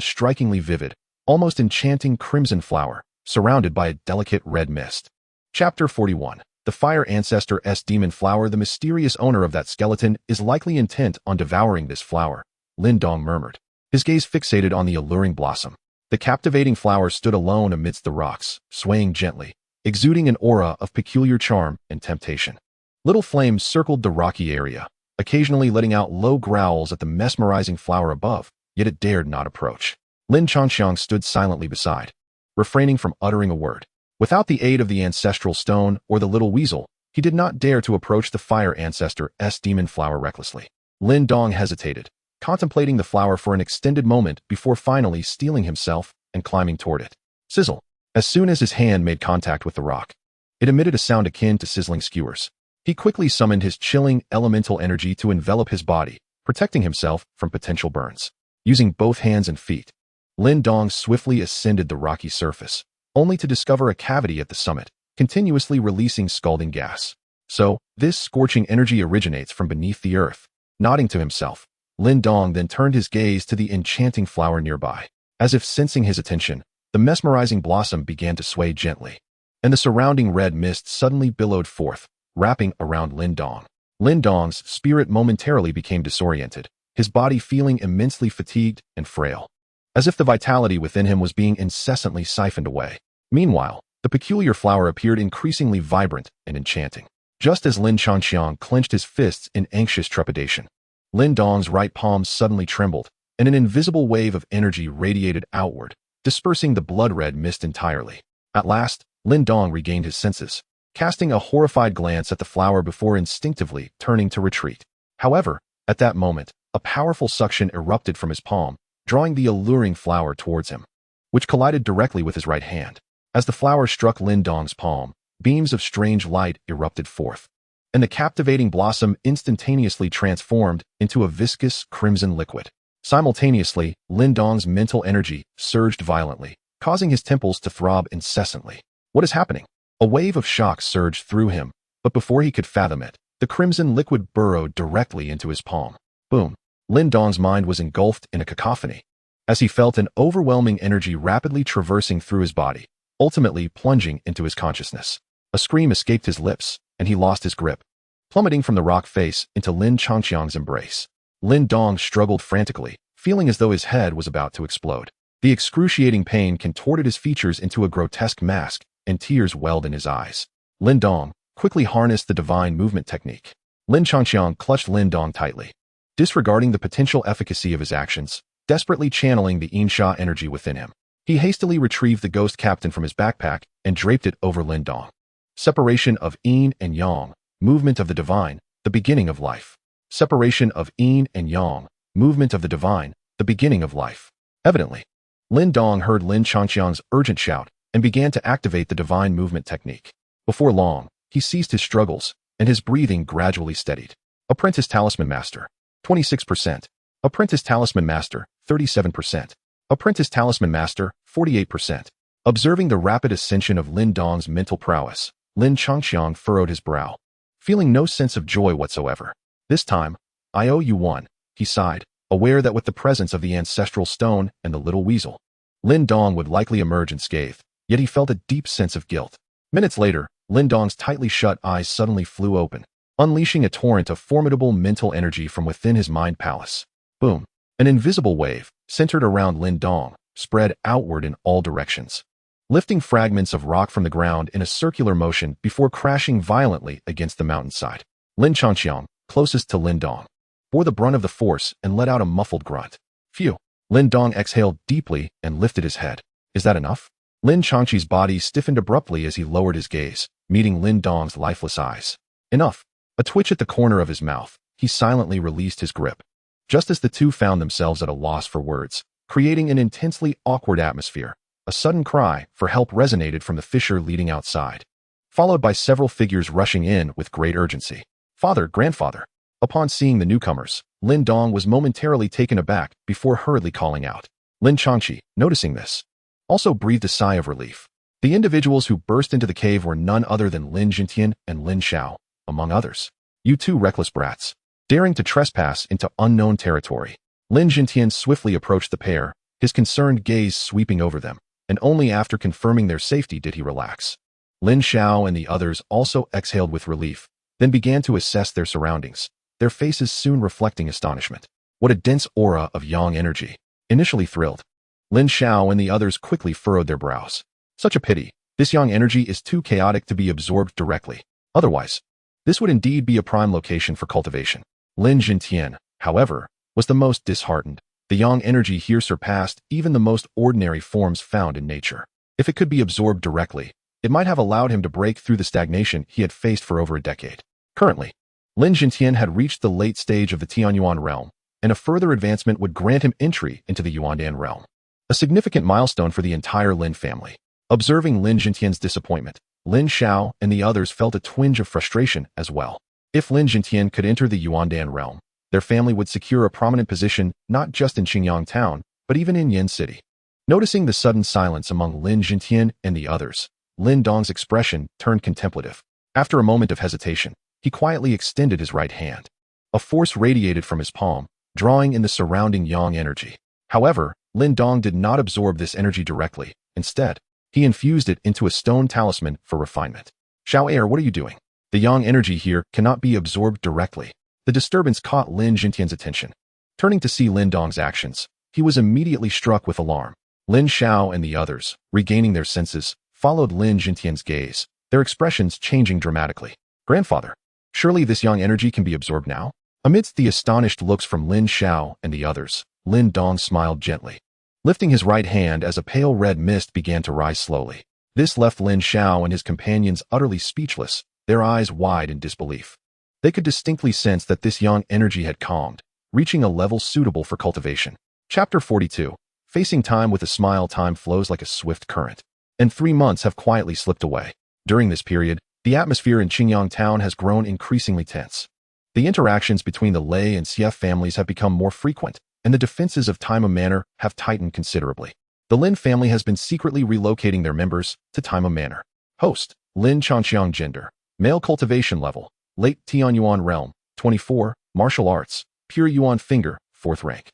strikingly vivid, almost enchanting crimson flower, surrounded by a delicate red mist. Chapter 41. The Fire Ancestor's Demon Flower. The mysterious owner of that skeleton is likely intent on devouring this flower, Lin Dong murmured, his gaze fixated on the alluring blossom. The captivating flower stood alone amidst the rocks, swaying gently, exuding an aura of peculiar charm and temptation. Little Flame circled the rocky area, occasionally letting out low growls at the mesmerizing flower above, yet it dared not approach. Lin Changqiang stood silently beside, refraining from uttering a word. Without the aid of the ancestral stone or the little weasel, he did not dare to approach the Fire Ancestor's demon flower recklessly. Lin Dong hesitated, contemplating the flower for an extended moment before finally steeling himself and climbing toward it. Sizzle. As soon as his hand made contact with the rock, it emitted a sound akin to sizzling skewers. He quickly summoned his chilling elemental energy to envelop his body, protecting himself from potential burns. Using both hands and feet, Lin Dong swiftly ascended the rocky surface, only to discover a cavity at the summit, continuously releasing scalding gas. So, this scorching energy originates from beneath the earth. Nodding to himself, Lin Dong then turned his gaze to the enchanting flower nearby. As if sensing his attention, the mesmerizing blossom began to sway gently, and the surrounding red mist suddenly billowed forth, wrapping around Lin Dong. Lin Dong's spirit momentarily became disoriented, his body feeling immensely fatigued and frail, as if the vitality within him was being incessantly siphoned away. Meanwhile, the peculiar flower appeared increasingly vibrant and enchanting. Just as Lin Changqiang clenched his fists in anxious trepidation, Lin Dong's right palm suddenly trembled, and an invisible wave of energy radiated outward, dispersing the blood-red mist entirely. At last, Lin Dong regained his senses, casting a horrified glance at the flower before instinctively turning to retreat. However, at that moment, a powerful suction erupted from his palm, drawing the alluring flower towards him, which collided directly with his right hand. As the flower struck Lin Dong's palm, beams of strange light erupted forth, and the captivating blossom instantaneously transformed into a viscous crimson liquid. Simultaneously, Lin Dong's mental energy surged violently, causing his temples to throb incessantly. What is happening? A wave of shock surged through him, but before he could fathom it, the crimson liquid burrowed directly into his palm. Boom! Lin Dong's mind was engulfed in a cacophony, as he felt an overwhelming energy rapidly traversing through his body, ultimately plunging into his consciousness. A scream escaped his lips, and he lost his grip, plummeting from the rock face into Lin Changqiang's embrace. Lin Dong struggled frantically, feeling as though his head was about to explode. The excruciating pain contorted his features into a grotesque mask, and tears welled in his eyes. Lin Dong quickly harnessed the divine movement technique. Lin Changqiang clutched Lin Dong tightly, disregarding the potential efficacy of his actions, desperately channeling the Yinsha energy within him. He hastily retrieved the ghost captain from his backpack and draped it over Lin Dong. Separation of Yin and Yang, movement of the divine, the beginning of life. Separation of Yin and Yang, movement of the divine, the beginning of life. Evidently, Lin Dong heard Lin Changqiang's urgent shout and began to activate the divine movement technique. Before long, he ceased his struggles, and his breathing gradually steadied. Apprentice Talisman Master, 26%. Apprentice Talisman Master, 37%. Apprentice Talisman Master, 48%. Observing the rapid ascension of Lin Dong's mental prowess, Lin Changqiang furrowed his brow, feeling no sense of joy whatsoever. This time, I owe you one, he sighed, aware that with the presence of the ancestral stone and the little weasel, Lin Dong would likely emerge unscathed, yet he felt a deep sense of guilt. Minutes later, Lin Dong's tightly shut eyes suddenly flew open, unleashing a torrent of formidable mental energy from within his mind palace. Boom! An invisible wave, centered around Lin Dong, spread outward in all directions, lifting fragments of rock from the ground in a circular motion before crashing violently against the mountainside. Lin Changqiang, closest to Lin Dong, bore the brunt of the force and let out a muffled grunt. Phew! Lin Dong exhaled deeply and lifted his head. Is that enough? Lin Changqi's body stiffened abruptly as he lowered his gaze, meeting Lin Dong's lifeless eyes. Enough! A twitch at the corner of his mouth, he silently released his grip. Just as the two found themselves at a loss for words, creating an intensely awkward atmosphere. A sudden cry for help resonated from the fissure leading outside, followed by several figures rushing in with great urgency. Father, grandfather. Upon seeing the newcomers, Lin Dong was momentarily taken aback before hurriedly calling out. Lin Changqi, noticing this, also breathed a sigh of relief. The individuals who burst into the cave were none other than Lin Jintian and Lin Xiao, among others. You two reckless brats, daring to trespass into unknown territory. Lin Jintian swiftly approached the pair, his concerned gaze sweeping over them, and only after confirming their safety did he relax. Lin Xiao and the others also exhaled with relief, then began to assess their surroundings, their faces soon reflecting astonishment. What a dense aura of yang energy. Initially thrilled, Lin Xiao and the others quickly furrowed their brows. Such a pity. This yang energy is too chaotic to be absorbed directly. Otherwise, this would indeed be a prime location for cultivation. Lin Jintian, however, was the most disheartened. The yang energy here surpassed even the most ordinary forms found in nature. If it could be absorbed directly, it might have allowed him to break through the stagnation he had faced for over a decade. Currently, Lin Jintian had reached the late stage of the Tianyuan realm, and a further advancement would grant him entry into the Yuandan realm. A significant milestone for the entire Lin family. Observing Lin Jintian's disappointment, Lin Xiao and the others felt a twinge of frustration as well. If Lin Jintian could enter the Yuandan realm, their family would secure a prominent position not just in Qingyang town, but even in Yin City. Noticing the sudden silence among Lin Jintian and the others, Lin Dong's expression turned contemplative. After a moment of hesitation, he quietly extended his right hand. A force radiated from his palm, drawing in the surrounding yang energy. However, Lin Dong did not absorb this energy directly. Instead, he infused it into a stone talisman for refinement. Xiao Air, what are you doing? The yang energy here cannot be absorbed directly. The disturbance caught Lin Jintian's attention. Turning to see Lin Dong's actions, he was immediately struck with alarm. Lin Xiao and the others, regaining their senses, followed Lin Jintian's gaze, their expressions changing dramatically. Grandfather, surely this yang energy can be absorbed now? Amidst the astonished looks from Lin Xiao and the others, Lin Dong smiled gently, lifting his right hand as a pale red mist began to rise slowly. This left Lin Xiao and his companions utterly speechless, their eyes wide in disbelief. They could distinctly sense that this yang energy had calmed, reaching a level suitable for cultivation. Chapter 42. Facing time with a smile. Time flows like a swift current, and 3 months have quietly slipped away. During this period, the atmosphere in Qingyang town has grown increasingly tense. The interactions between the Lei and Xie families have become more frequent, and the defenses of Taima Manor have tightened considerably. The Lin family has been secretly relocating their members to Taima Manor. Host, Lin Changqiang. Gender, male. Cultivation level, late Tianyuan realm, 24, martial arts, pure Yuan finger, 4th rank.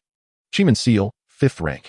Chiman seal, 5th rank.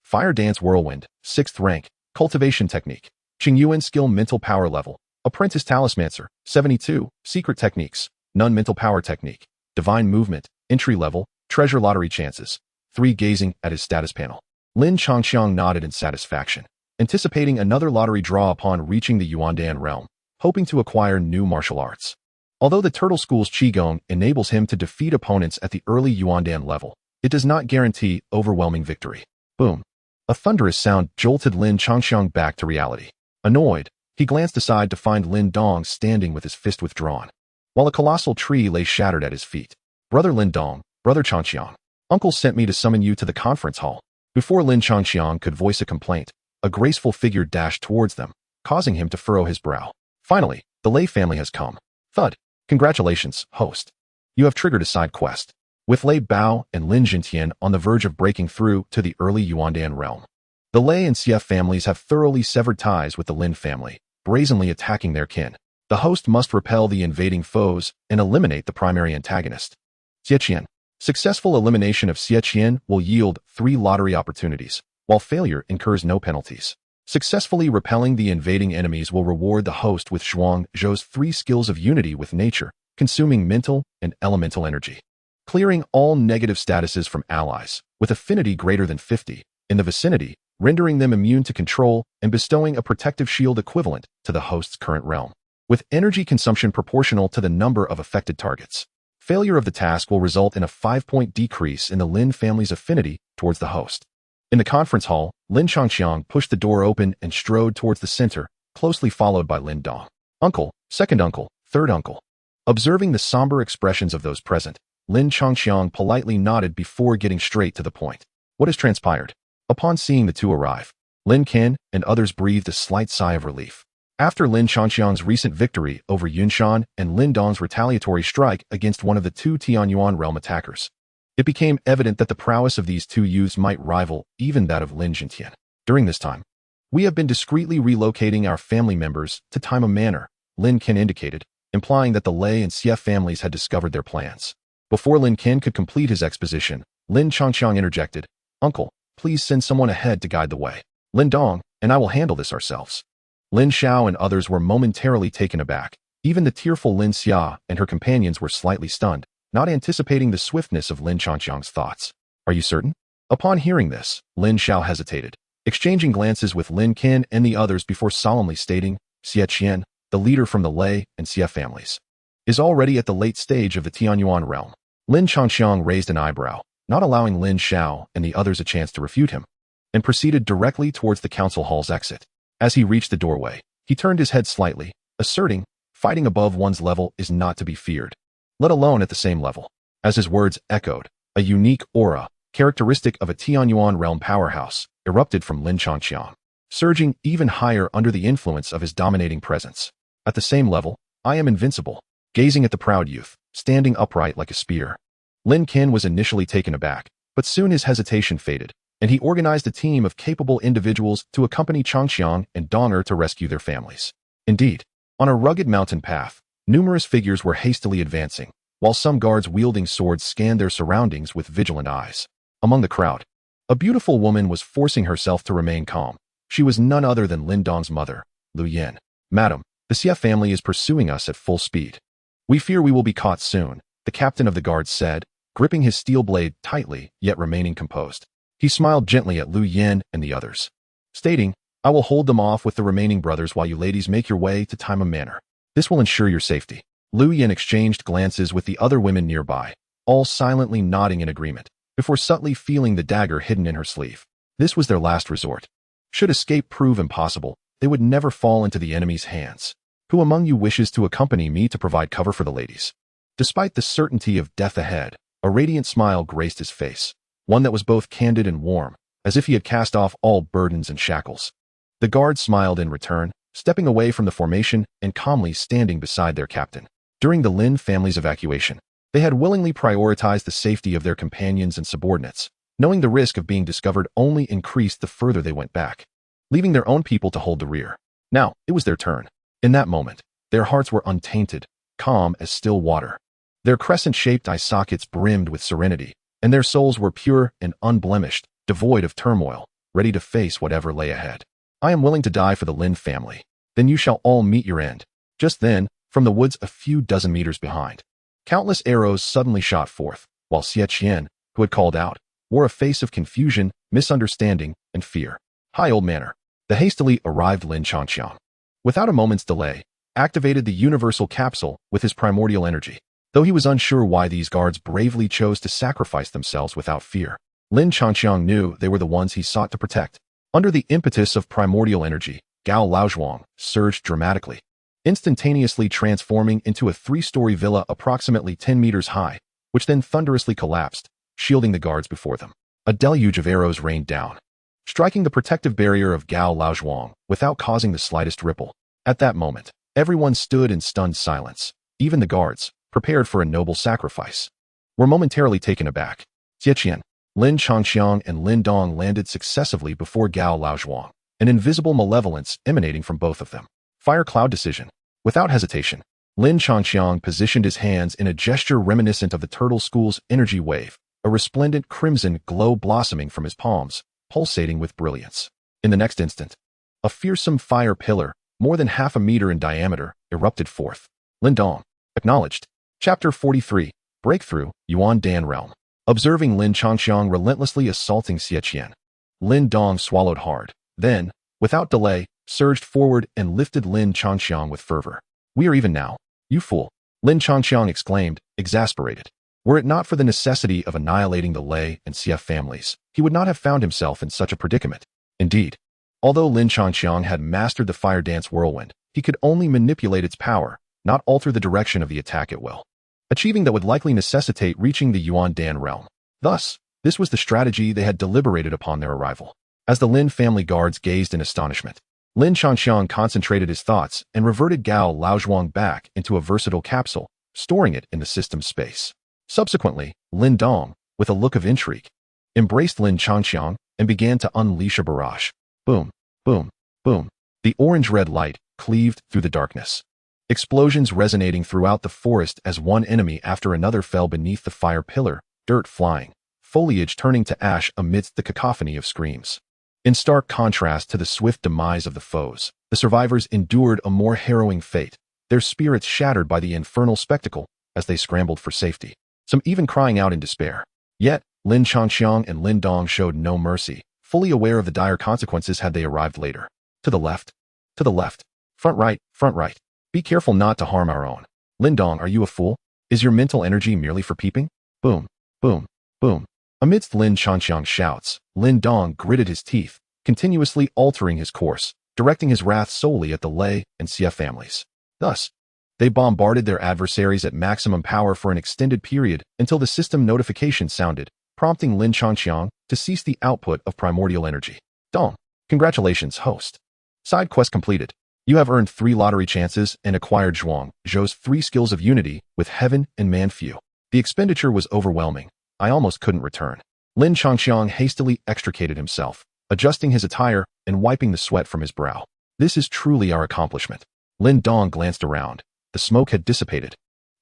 Fire dance whirlwind, 6th rank, cultivation technique. Qingyuan skill. Mental power level, apprentice talismancer, 72, secret techniques, none. Mental power technique, divine movement, entry level, treasure lottery chances, 3. Gazing at his status panel, Lin Changqiang nodded in satisfaction, anticipating another lottery draw upon reaching the Yuandan realm, hoping to acquire new martial arts. Although the Turtle School's Qigong enables him to defeat opponents at the early Yuandan level, it does not guarantee overwhelming victory. Boom. A thunderous sound jolted Lin Changqiang back to reality. Annoyed, he glanced aside to find Lin Dong standing with his fist withdrawn, while a colossal tree lay shattered at his feet. Brother Lin Dong, Brother Changqiang, Uncle sent me to summon you to the conference hall. Before Lin Changqiang could voice a complaint, a graceful figure dashed towards them, causing him to furrow his brow. Finally, the Lei family has come. Thud. Congratulations, host. You have triggered a side quest. With Lei Bao and Lin Jintian on the verge of breaking through to the early Yuandan realm, the Lei and Xie families have thoroughly severed ties with the Lin family, brazenly attacking their kin. The host must repel the invading foes and eliminate the primary antagonist. Xieqian. Successful elimination of Xieqian will yield 3 lottery opportunities, while failure incurs no penalties. Successfully repelling the invading enemies will reward the host with Zhuang Zhou's 3 skills of unity with nature, consuming mental and elemental energy. Clearing all negative statuses from allies, with affinity greater than 50, in the vicinity, rendering them immune to control and bestowing a protective shield equivalent to the host's current realm, with energy consumption proportional to the number of affected targets. Failure of the task will result in a 5-point decrease in the Lin family's affinity towards the host. In the conference hall, Lin Changqiang pushed the door open and strode towards the center, closely followed by Lin Dong. Uncle, second uncle, third uncle. Observing the somber expressions of those present, Lin Changqiang politely nodded before getting straight to the point. What has transpired? Upon seeing the two arrive, Lin Qin and others breathed a slight sigh of relief. After Lin Changxiang's recent victory over Yunshan and Lin Dong's retaliatory strike against one of the two Tianyuan realm attackers, it became evident that the prowess of these two youths might rival even that of Lin Jintian. During this time, we have been discreetly relocating our family members to Taima Manor, Lin Qin indicated, implying that the Lei and Xie families had discovered their plans. Before Lin Qin could complete his exposition, Lin Changxiang interjected, "Uncle, please send someone ahead to guide the way. Lin Dong and I will handle this ourselves." Lin Xiao and others were momentarily taken aback. Even the tearful Lin Xia and her companions were slightly stunned, not anticipating the swiftness of Lin Changxiang's thoughts. "Are you certain?" Upon hearing this, Lin Xiao hesitated, exchanging glances with Lin Qin and the others before solemnly stating, "Xie Qian, the leader from the Lei and Xie families, is already at the late stage of the Tianyuan realm." Lin Changxiang raised an eyebrow, not allowing Lin Xiao and the others a chance to refute him, and proceeded directly towards the council hall's exit. As he reached the doorway, he turned his head slightly, asserting, "Fighting above one's level is not to be feared, let alone at the same level." As his words echoed, a unique aura, characteristic of a Tianyuan realm powerhouse, erupted from Lin Changxiang, surging even higher under the influence of his dominating presence. "At the same level, I am invincible." Gazing at the proud youth, standing upright like a spear, Lin Qin was initially taken aback, but soon his hesitation faded, and he organized a team of capable individuals to accompany Changxiang and Donger to rescue their families. Indeed, on a rugged mountain path, numerous figures were hastily advancing, while some guards wielding swords scanned their surroundings with vigilant eyes. Among the crowd, a beautiful woman was forcing herself to remain calm. She was none other than Lin Dong's mother, Lu Yin. "Madam, the Xie family is pursuing us at full speed. We fear we will be caught soon," the captain of the guards said, gripping his steel blade tightly yet remaining composed. He smiled gently at Lu Yin and the others, stating, "I will hold them off with the remaining brothers while you ladies make your way to Taima Manor. This will ensure your safety." Lu Yin exchanged glances with the other women nearby, all silently nodding in agreement, before subtly feeling the dagger hidden in her sleeve. This was their last resort. Should escape prove impossible, they would never fall into the enemy's hands. "Who among you wishes to accompany me to provide cover for the ladies?" Despite the certainty of death ahead, a radiant smile graced his face, one that was both candid and warm, as if he had cast off all burdens and shackles. The guards smiled in return, stepping away from the formation and calmly standing beside their captain. During the Lin family's evacuation, they had willingly prioritized the safety of their companions and subordinates, knowing the risk of being discovered only increased the further they went back, leaving their own people to hold the rear. Now, it was their turn. In that moment, their hearts were untainted, calm as still water. Their crescent-shaped eye sockets brimmed with serenity, and their souls were pure and unblemished, devoid of turmoil, ready to face whatever lay ahead. "I am willing to die for the Lin family. Then you shall all meet your end." Just then, from the woods a few dozen meters behind, countless arrows suddenly shot forth, while Xie Qian, who had called out, wore a face of confusion, misunderstanding, and fear. "Hi, old manor." The hastily arrived Lin Changxiang, without a moment's delay, activated the universal capsule with his primordial energy. Though he was unsure why these guards bravely chose to sacrifice themselves without fear, Lin Changxiang knew they were the ones he sought to protect. Under the impetus of primordial energy, Gao Laozhuang surged dramatically, instantaneously transforming into a 3-story villa approximately 10 meters high, which then thunderously collapsed, shielding the guards before them. A deluge of arrows rained down, striking the protective barrier of Gao Laozhuang without causing the slightest ripple. At that moment, everyone stood in stunned silence. Even the guards, prepared for a noble sacrifice, were momentarily taken aback. Xie Qian, Lin Changxiang and Lin Dong landed successively before Gao Laozhuang, an invisible malevolence emanating from both of them. Fire cloud decision. Without hesitation, Lin Changxiang positioned his hands in a gesture reminiscent of the Turtle School's energy wave, a resplendent crimson glow blossoming from his palms, pulsating with brilliance. In the next instant, a fearsome fire pillar, more than half a meter in diameter, erupted forth. Lin Dong, acknowledged. Chapter 43, Breakthrough, Yuan Dan Realm. Observing Lin Changxiang relentlessly assaulting Xie Qian, Lin Dong swallowed hard, then, without delay, surged forward and lifted Lin Changxiang with fervor. "We are even now, you fool," Lin Changxiang exclaimed, exasperated. Were it not for the necessity of annihilating the Lei and Xie families, he would not have found himself in such a predicament. Indeed, although Lin Changxiang had mastered the fire dance whirlwind, he could only manipulate its power, not alter the direction of the attack at will, achieving that would likely necessitate reaching the Yuan Dan realm. Thus, This was the strategy they had deliberated upon their arrival. As the Lin family guards gazed in astonishment, Lin Changxiang concentrated his thoughts and reverted Gao Laozhuang back into a versatile capsule, storing it in the system's space. Subsequently, Lin Dong, with a look of intrigue, embraced Lin Changxiang and began to unleash a barrage. Boom, boom, boom. The orange-red light cleaved through the darkness. Explosions resonating throughout the forest as one enemy after another fell beneath the fire pillar, dirt flying, foliage turning to ash amidst the cacophony of screams. In stark contrast to the swift demise of the foes, the survivors endured a more harrowing fate, their spirits shattered by the infernal spectacle as they scrambled for safety, some even crying out in despair. Yet, Lin Changxiang and Lin Dong showed no mercy, fully aware of the dire consequences had they arrived later. To the left, front right. Be careful not to harm our own. Lin Dong, are you a fool? Is your mental energy merely for peeping? Boom, boom, boom. Amidst Lin Changxiang's shouts, Lin Dong gritted his teeth, continuously altering his course, directing his wrath solely at the Lei and Xie families. Thus, they bombarded their adversaries at maximum power for an extended period until the system notification sounded, prompting Lin Changxiang to cease the output of primordial energy. Dong, congratulations, host. Side quest completed. You have earned 3 lottery chances and acquired Zhuang's 3 skills of unity with heaven and man few. The expenditure was overwhelming. I almost couldn't return. Lin Changxiang hastily extricated himself, adjusting his attire and wiping the sweat from his brow. This is truly our accomplishment. Lin Dong glanced around. The smoke had dissipated,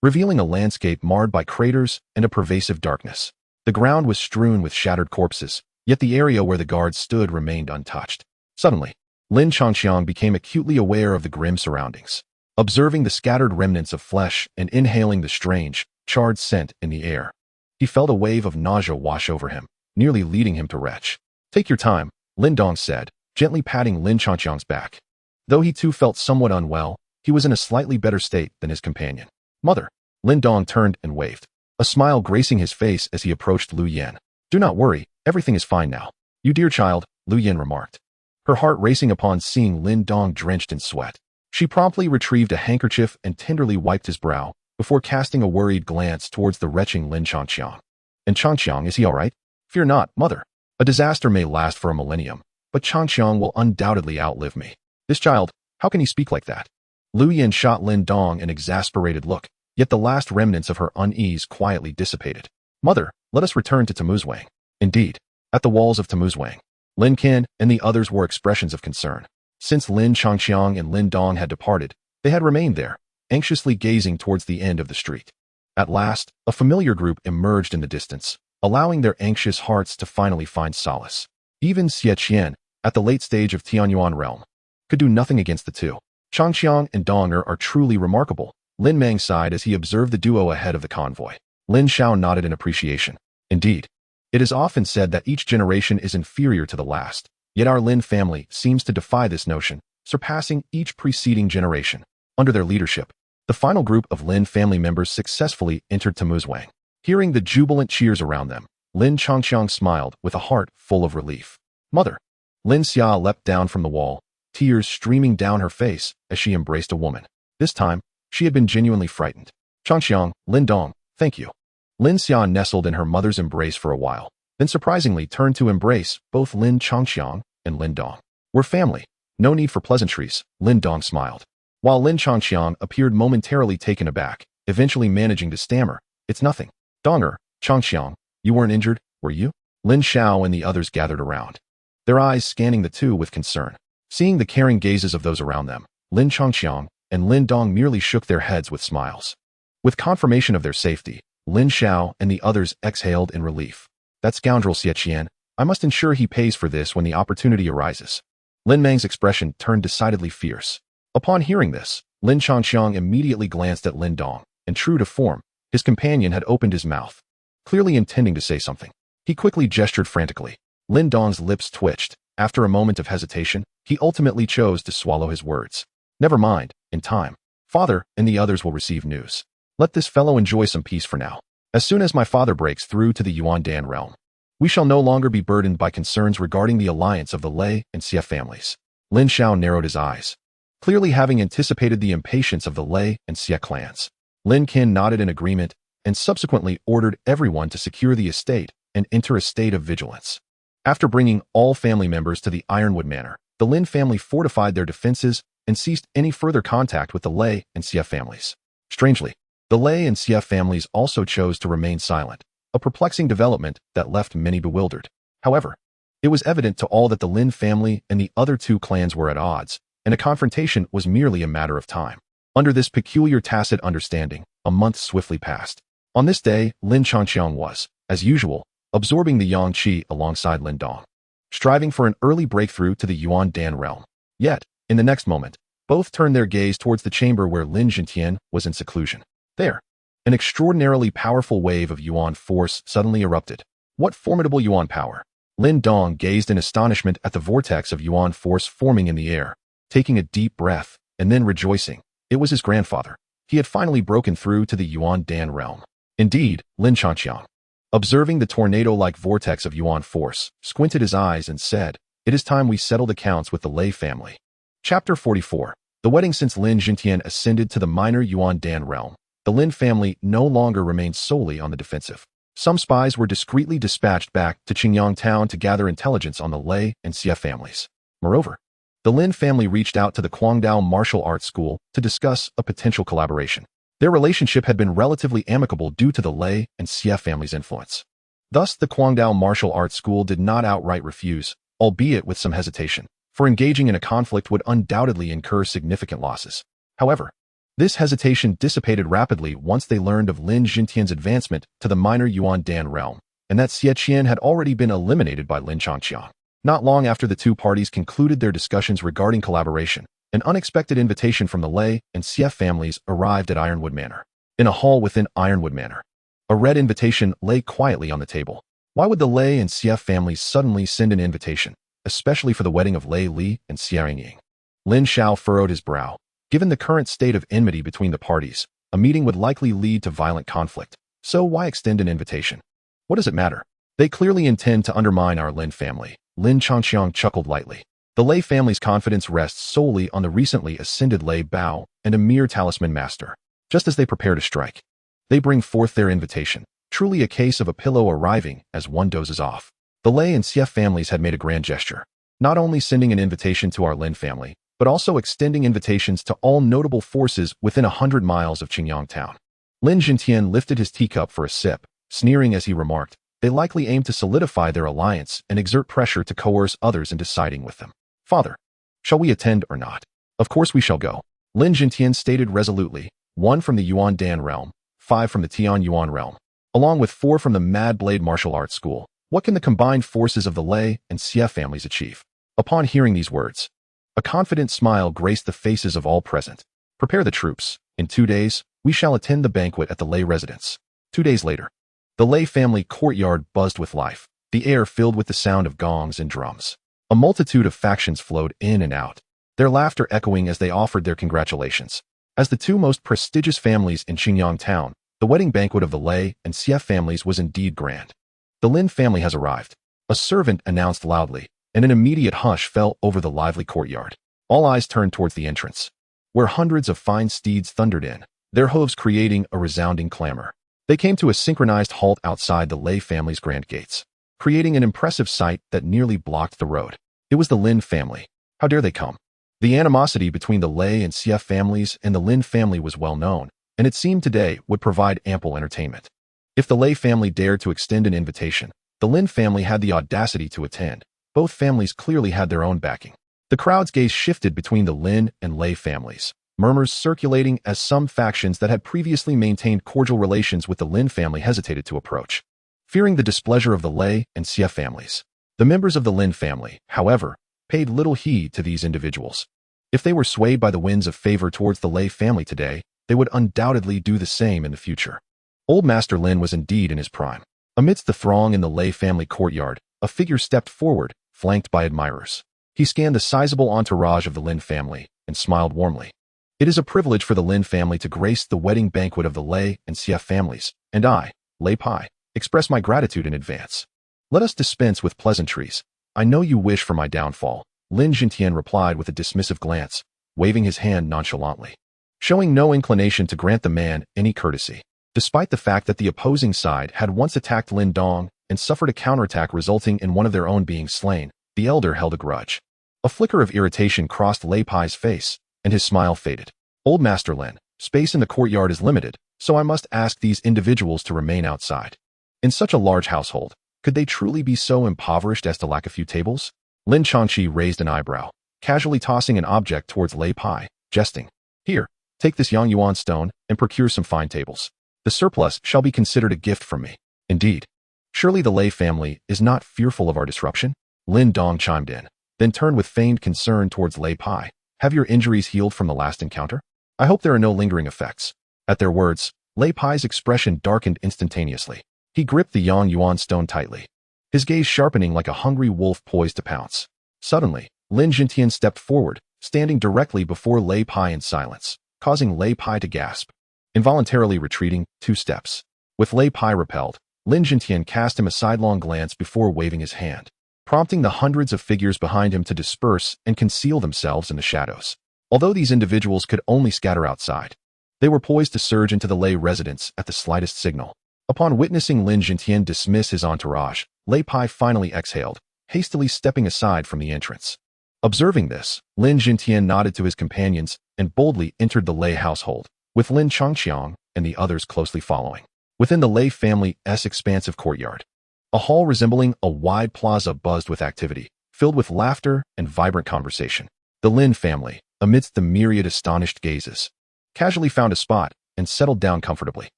revealing a landscape marred by craters and a pervasive darkness. The ground was strewn with shattered corpses, yet the area where the guards stood remained untouched. Suddenly, Lin Changxiang became acutely aware of the grim surroundings. Observing the scattered remnants of flesh and inhaling the strange, charred scent in the air, he felt a wave of nausea wash over him, nearly leading him to retch. Take your time, Lin Dong said, gently patting Lin Changxiang's back. Though he too felt somewhat unwell, he was in a slightly better state than his companion. Mother. Lin Dong turned and waved, a smile gracing his face as he approached Lu Yan. Do not worry, everything is fine now. You dear child, Lu Yan remarked, her heart racing upon seeing Lin Dong drenched in sweat. She promptly retrieved a handkerchief and tenderly wiped his brow, before casting a worried glance towards the retching Lin Changxiang. And Changxiang, is he all right? Fear not, mother. A disaster may last for a millennium, but Changxiang will undoubtedly outlive me. This child, how can he speak like that? Lu Yan shot Lin Dong an exasperated look, yet the last remnants of her unease quietly dissipated. Mother, let us return to Tamuzwang. Indeed, at the walls of Tamuzwang, Lin Qian and the others wore expressions of concern. Since Lin Changxiang and Lin Dong had departed, they had remained there, anxiously gazing towards the end of the street. At last, a familiar group emerged in the distance, allowing their anxious hearts to finally find solace. Even Xie Qian, at the late stage of Tianyuan realm, could do nothing against the two. Changxiang and Donger are truly remarkable, Lin Mang sighed as he observed the duo ahead of the convoy. Lin Xiao nodded in appreciation. Indeed, it is often said that each generation is inferior to the last, yet our Lin family seems to defy this notion, surpassing each preceding generation. Under their leadership, the final group of Lin family members successfully entered Tamuzwang. Hearing the jubilant cheers around them, Lin Changxiang smiled with a heart full of relief. Mother. Lin Xia leapt down from the wall, tears streaming down her face as she embraced a woman. This time, she had been genuinely frightened. Changxiang, Lin Dong, thank you. Lin Xia nestled in her mother's embrace for a while, then surprisingly turned to embrace both Lin Changxiang and Lin Dong. We're family. No need for pleasantries, Lin Dong smiled. While Lin Changxiang appeared momentarily taken aback, eventually managing to stammer, it's nothing. Donger, Changxiang, you weren't injured, were you? Lin Xiao and the others gathered around, their eyes scanning the two with concern. Seeing the caring gazes of those around them, Lin Changxiang and Lin Dong merely shook their heads with smiles. With confirmation of their safety, Lin Xiao and the others exhaled in relief. That scoundrel Xie Qian, I must ensure he pays for this when the opportunity arises. Lin Mang's expression turned decidedly fierce. Upon hearing this, Lin Changxiang immediately glanced at Lin Dong, and true to form, his companion had opened his mouth, clearly intending to say something. He quickly gestured frantically. Lin Dong's lips twitched. After a moment of hesitation, he ultimately chose to swallow his words. Never mind, in time. Father and the others will receive news. Let this fellow enjoy some peace for now. As soon as my father breaks through to the Yuan Dan realm, we shall no longer be burdened by concerns regarding the alliance of the Lei and Xie families. Lin Xiao narrowed his eyes, clearly having anticipated the impatience of the Lei and Xie clans. Lin Qin nodded in agreement and subsequently ordered everyone to secure the estate and enter a state of vigilance. After bringing all family members to the Ironwood Manor, the Lin family fortified their defenses and ceased any further contact with the Lei and Xie families. Strangely, the Lei and Xie families also chose to remain silent, a perplexing development that left many bewildered. However, it was evident to all that the Lin family and the other two clans were at odds, and a confrontation was merely a matter of time. Under this peculiar tacit understanding, a month swiftly passed. On this day, Lin Changqiang was, as usual, absorbing the Yang Qi alongside Lin Dong, striving for an early breakthrough to the Yuan Dan realm. Yet, in the next moment, both turned their gaze towards the chamber where Lin Zhentian was in seclusion. There, an extraordinarily powerful wave of Yuan force suddenly erupted. What formidable Yuan power! Lin Dong gazed in astonishment at the vortex of Yuan force forming in the air, taking a deep breath, and then rejoicing. It was his grandfather. He had finally broken through to the Yuan Dan realm. Indeed, Lin Changqiang, observing the tornado-like vortex of Yuan force, squinted his eyes and said, "It is time we settled accounts with the Lei family." Chapter 44. The wedding. Since Lin Zhentian ascended to the minor Yuan Dan realm, the Lin family no longer remained solely on the defensive. Some spies were discreetly dispatched back to Qingyang town to gather intelligence on the Lei and Xie families. Moreover, the Lin family reached out to the Guangdao Martial Arts School to discuss a potential collaboration. Their relationship had been relatively amicable due to the Lei and Xie families' influence. Thus, the Guangdao Martial Arts School did not outright refuse, albeit with some hesitation, for engaging in a conflict would undoubtedly incur significant losses. However, this hesitation dissipated rapidly once they learned of Lin Zhentian's advancement to the minor Yuan Dan realm, and that Xie Qian had already been eliminated by Lin Changqiang. Not long after the two parties concluded their discussions regarding collaboration, an unexpected invitation from the Lei and Xie families arrived at Ironwood Manor. In a hall within Ironwood Manor, a red invitation lay quietly on the table. Why would the Lei and Xie families suddenly send an invitation, especially for the wedding of Lei Li and Xie Ying? Lin Shao furrowed his brow. Given the current state of enmity between the parties, a meeting would likely lead to violent conflict. So why extend an invitation? What does it matter? They clearly intend to undermine our Lin family. Lin Changqiang chuckled lightly. The Lei family's confidence rests solely on the recently ascended Lei Bao and a mere talisman master. Just as they prepare to strike, they bring forth their invitation, truly a case of a pillow arriving as one dozes off. The Lei and Xie families had made a grand gesture, not only sending an invitation to our Lin family, but also extending invitations to all notable forces within 100 miles of Qingyang town. Lin Zhentian lifted his teacup for a sip, sneering as he remarked, "They likely aim to solidify their alliance and exert pressure to coerce others into siding with them. Father, shall we attend or not?" "Of course we shall go," Lin Zhentian stated resolutely, 1 from the Yuan Dan realm, 5 from the Tian Yuan realm, along with 4 from the Mad Blade Martial Arts School. What can the combined forces of the Lei and Xie families achieve? Upon hearing these words, a confident smile graced the faces of all present. "Prepare the troops. In 2 days, we shall attend the banquet at the Lei residence." 2 days later, the Lei family courtyard buzzed with life, the air filled with the sound of gongs and drums. A multitude of factions flowed in and out, their laughter echoing as they offered their congratulations. As the two most prestigious families in Qingyang town, the wedding banquet of the Lei and Xie families was indeed grand. "The Lin family has arrived," a servant announced loudly, and an immediate hush fell over the lively courtyard. All eyes turned towards the entrance, where hundreds of fine steeds thundered in, their hooves creating a resounding clamor. They came to a synchronized halt outside the Lei family's grand gates, creating an impressive sight that nearly blocked the road. It was the Lin family. How dare they come? The animosity between the Lei and Xie families and the Lin family was well known, and it seemed today would provide ample entertainment. If the Lei family dared to extend an invitation, the Lin family had the audacity to attend. Both families clearly had their own backing. The crowd's gaze shifted between the Lin and Lei families, murmurs circulating as some factions that had previously maintained cordial relations with the Lin family hesitated to approach, fearing the displeasure of the Lei and Xie families. The members of the Lin family, however, paid little heed to these individuals. If they were swayed by the winds of favor towards the Lei family today, they would undoubtedly do the same in the future. Old Master Lin was indeed in his prime. Amidst the throng in the Lei family courtyard, a figure stepped forward, flanked by admirers. He scanned the sizable entourage of the Lin family and smiled warmly. "It is a privilege for the Lin family to grace the wedding banquet of the Lei and Xie families, and I, Lei Pai, express my gratitude in advance. Let us dispense with pleasantries. I know you wish for my downfall," Lin Zhentian replied with a dismissive glance, waving his hand nonchalantly, showing no inclination to grant the man any courtesy. Despite the fact that the opposing side had once attacked Lin Dong and suffered a counterattack resulting in one of their own being slain, the elder held a grudge. A flicker of irritation crossed Lei Pai's face, and his smile faded. Old Master Lin, space in the courtyard is limited, so I must ask these individuals to remain outside. In such a large household, could they truly be so impoverished as to lack a few tables? Lin Changqi raised an eyebrow, casually tossing an object towards Lei Pai, jesting. Here, take this Yang Yuan stone and procure some fine tables. The surplus shall be considered a gift from me. Indeed. Surely the Lei family is not fearful of our disruption? Lin Dong chimed in, then turned with feigned concern towards Lei Pai. Have your injuries healed from the last encounter? I hope there are no lingering effects. At their words, Lei Pai's expression darkened instantaneously. He gripped the Yang Yuan stone tightly, his gaze sharpening like a hungry wolf poised to pounce. Suddenly, Lin Jintian stepped forward, standing directly before Lei Pai in silence, causing Lei Pai to gasp. Involuntarily retreating 2 steps. With Lei Pai repelled, Lin Jintian cast him a sidelong glance before waving his hand, prompting the hundreds of figures behind him to disperse and conceal themselves in the shadows. Although these individuals could only scatter outside, they were poised to surge into the Lei residence at the slightest signal. Upon witnessing Lin Jintian dismiss his entourage, Lei Pai finally exhaled, hastily stepping aside from the entrance. Observing this, Lin Jintian nodded to his companions and boldly entered the Lei household, with Lin Changqiang and the others closely following. Within the Lei family's expansive courtyard, a hall resembling a wide plaza buzzed with activity, filled with laughter and vibrant conversation. The Lin family, amidst the myriad astonished gazes, casually found a spot and settled down comfortably.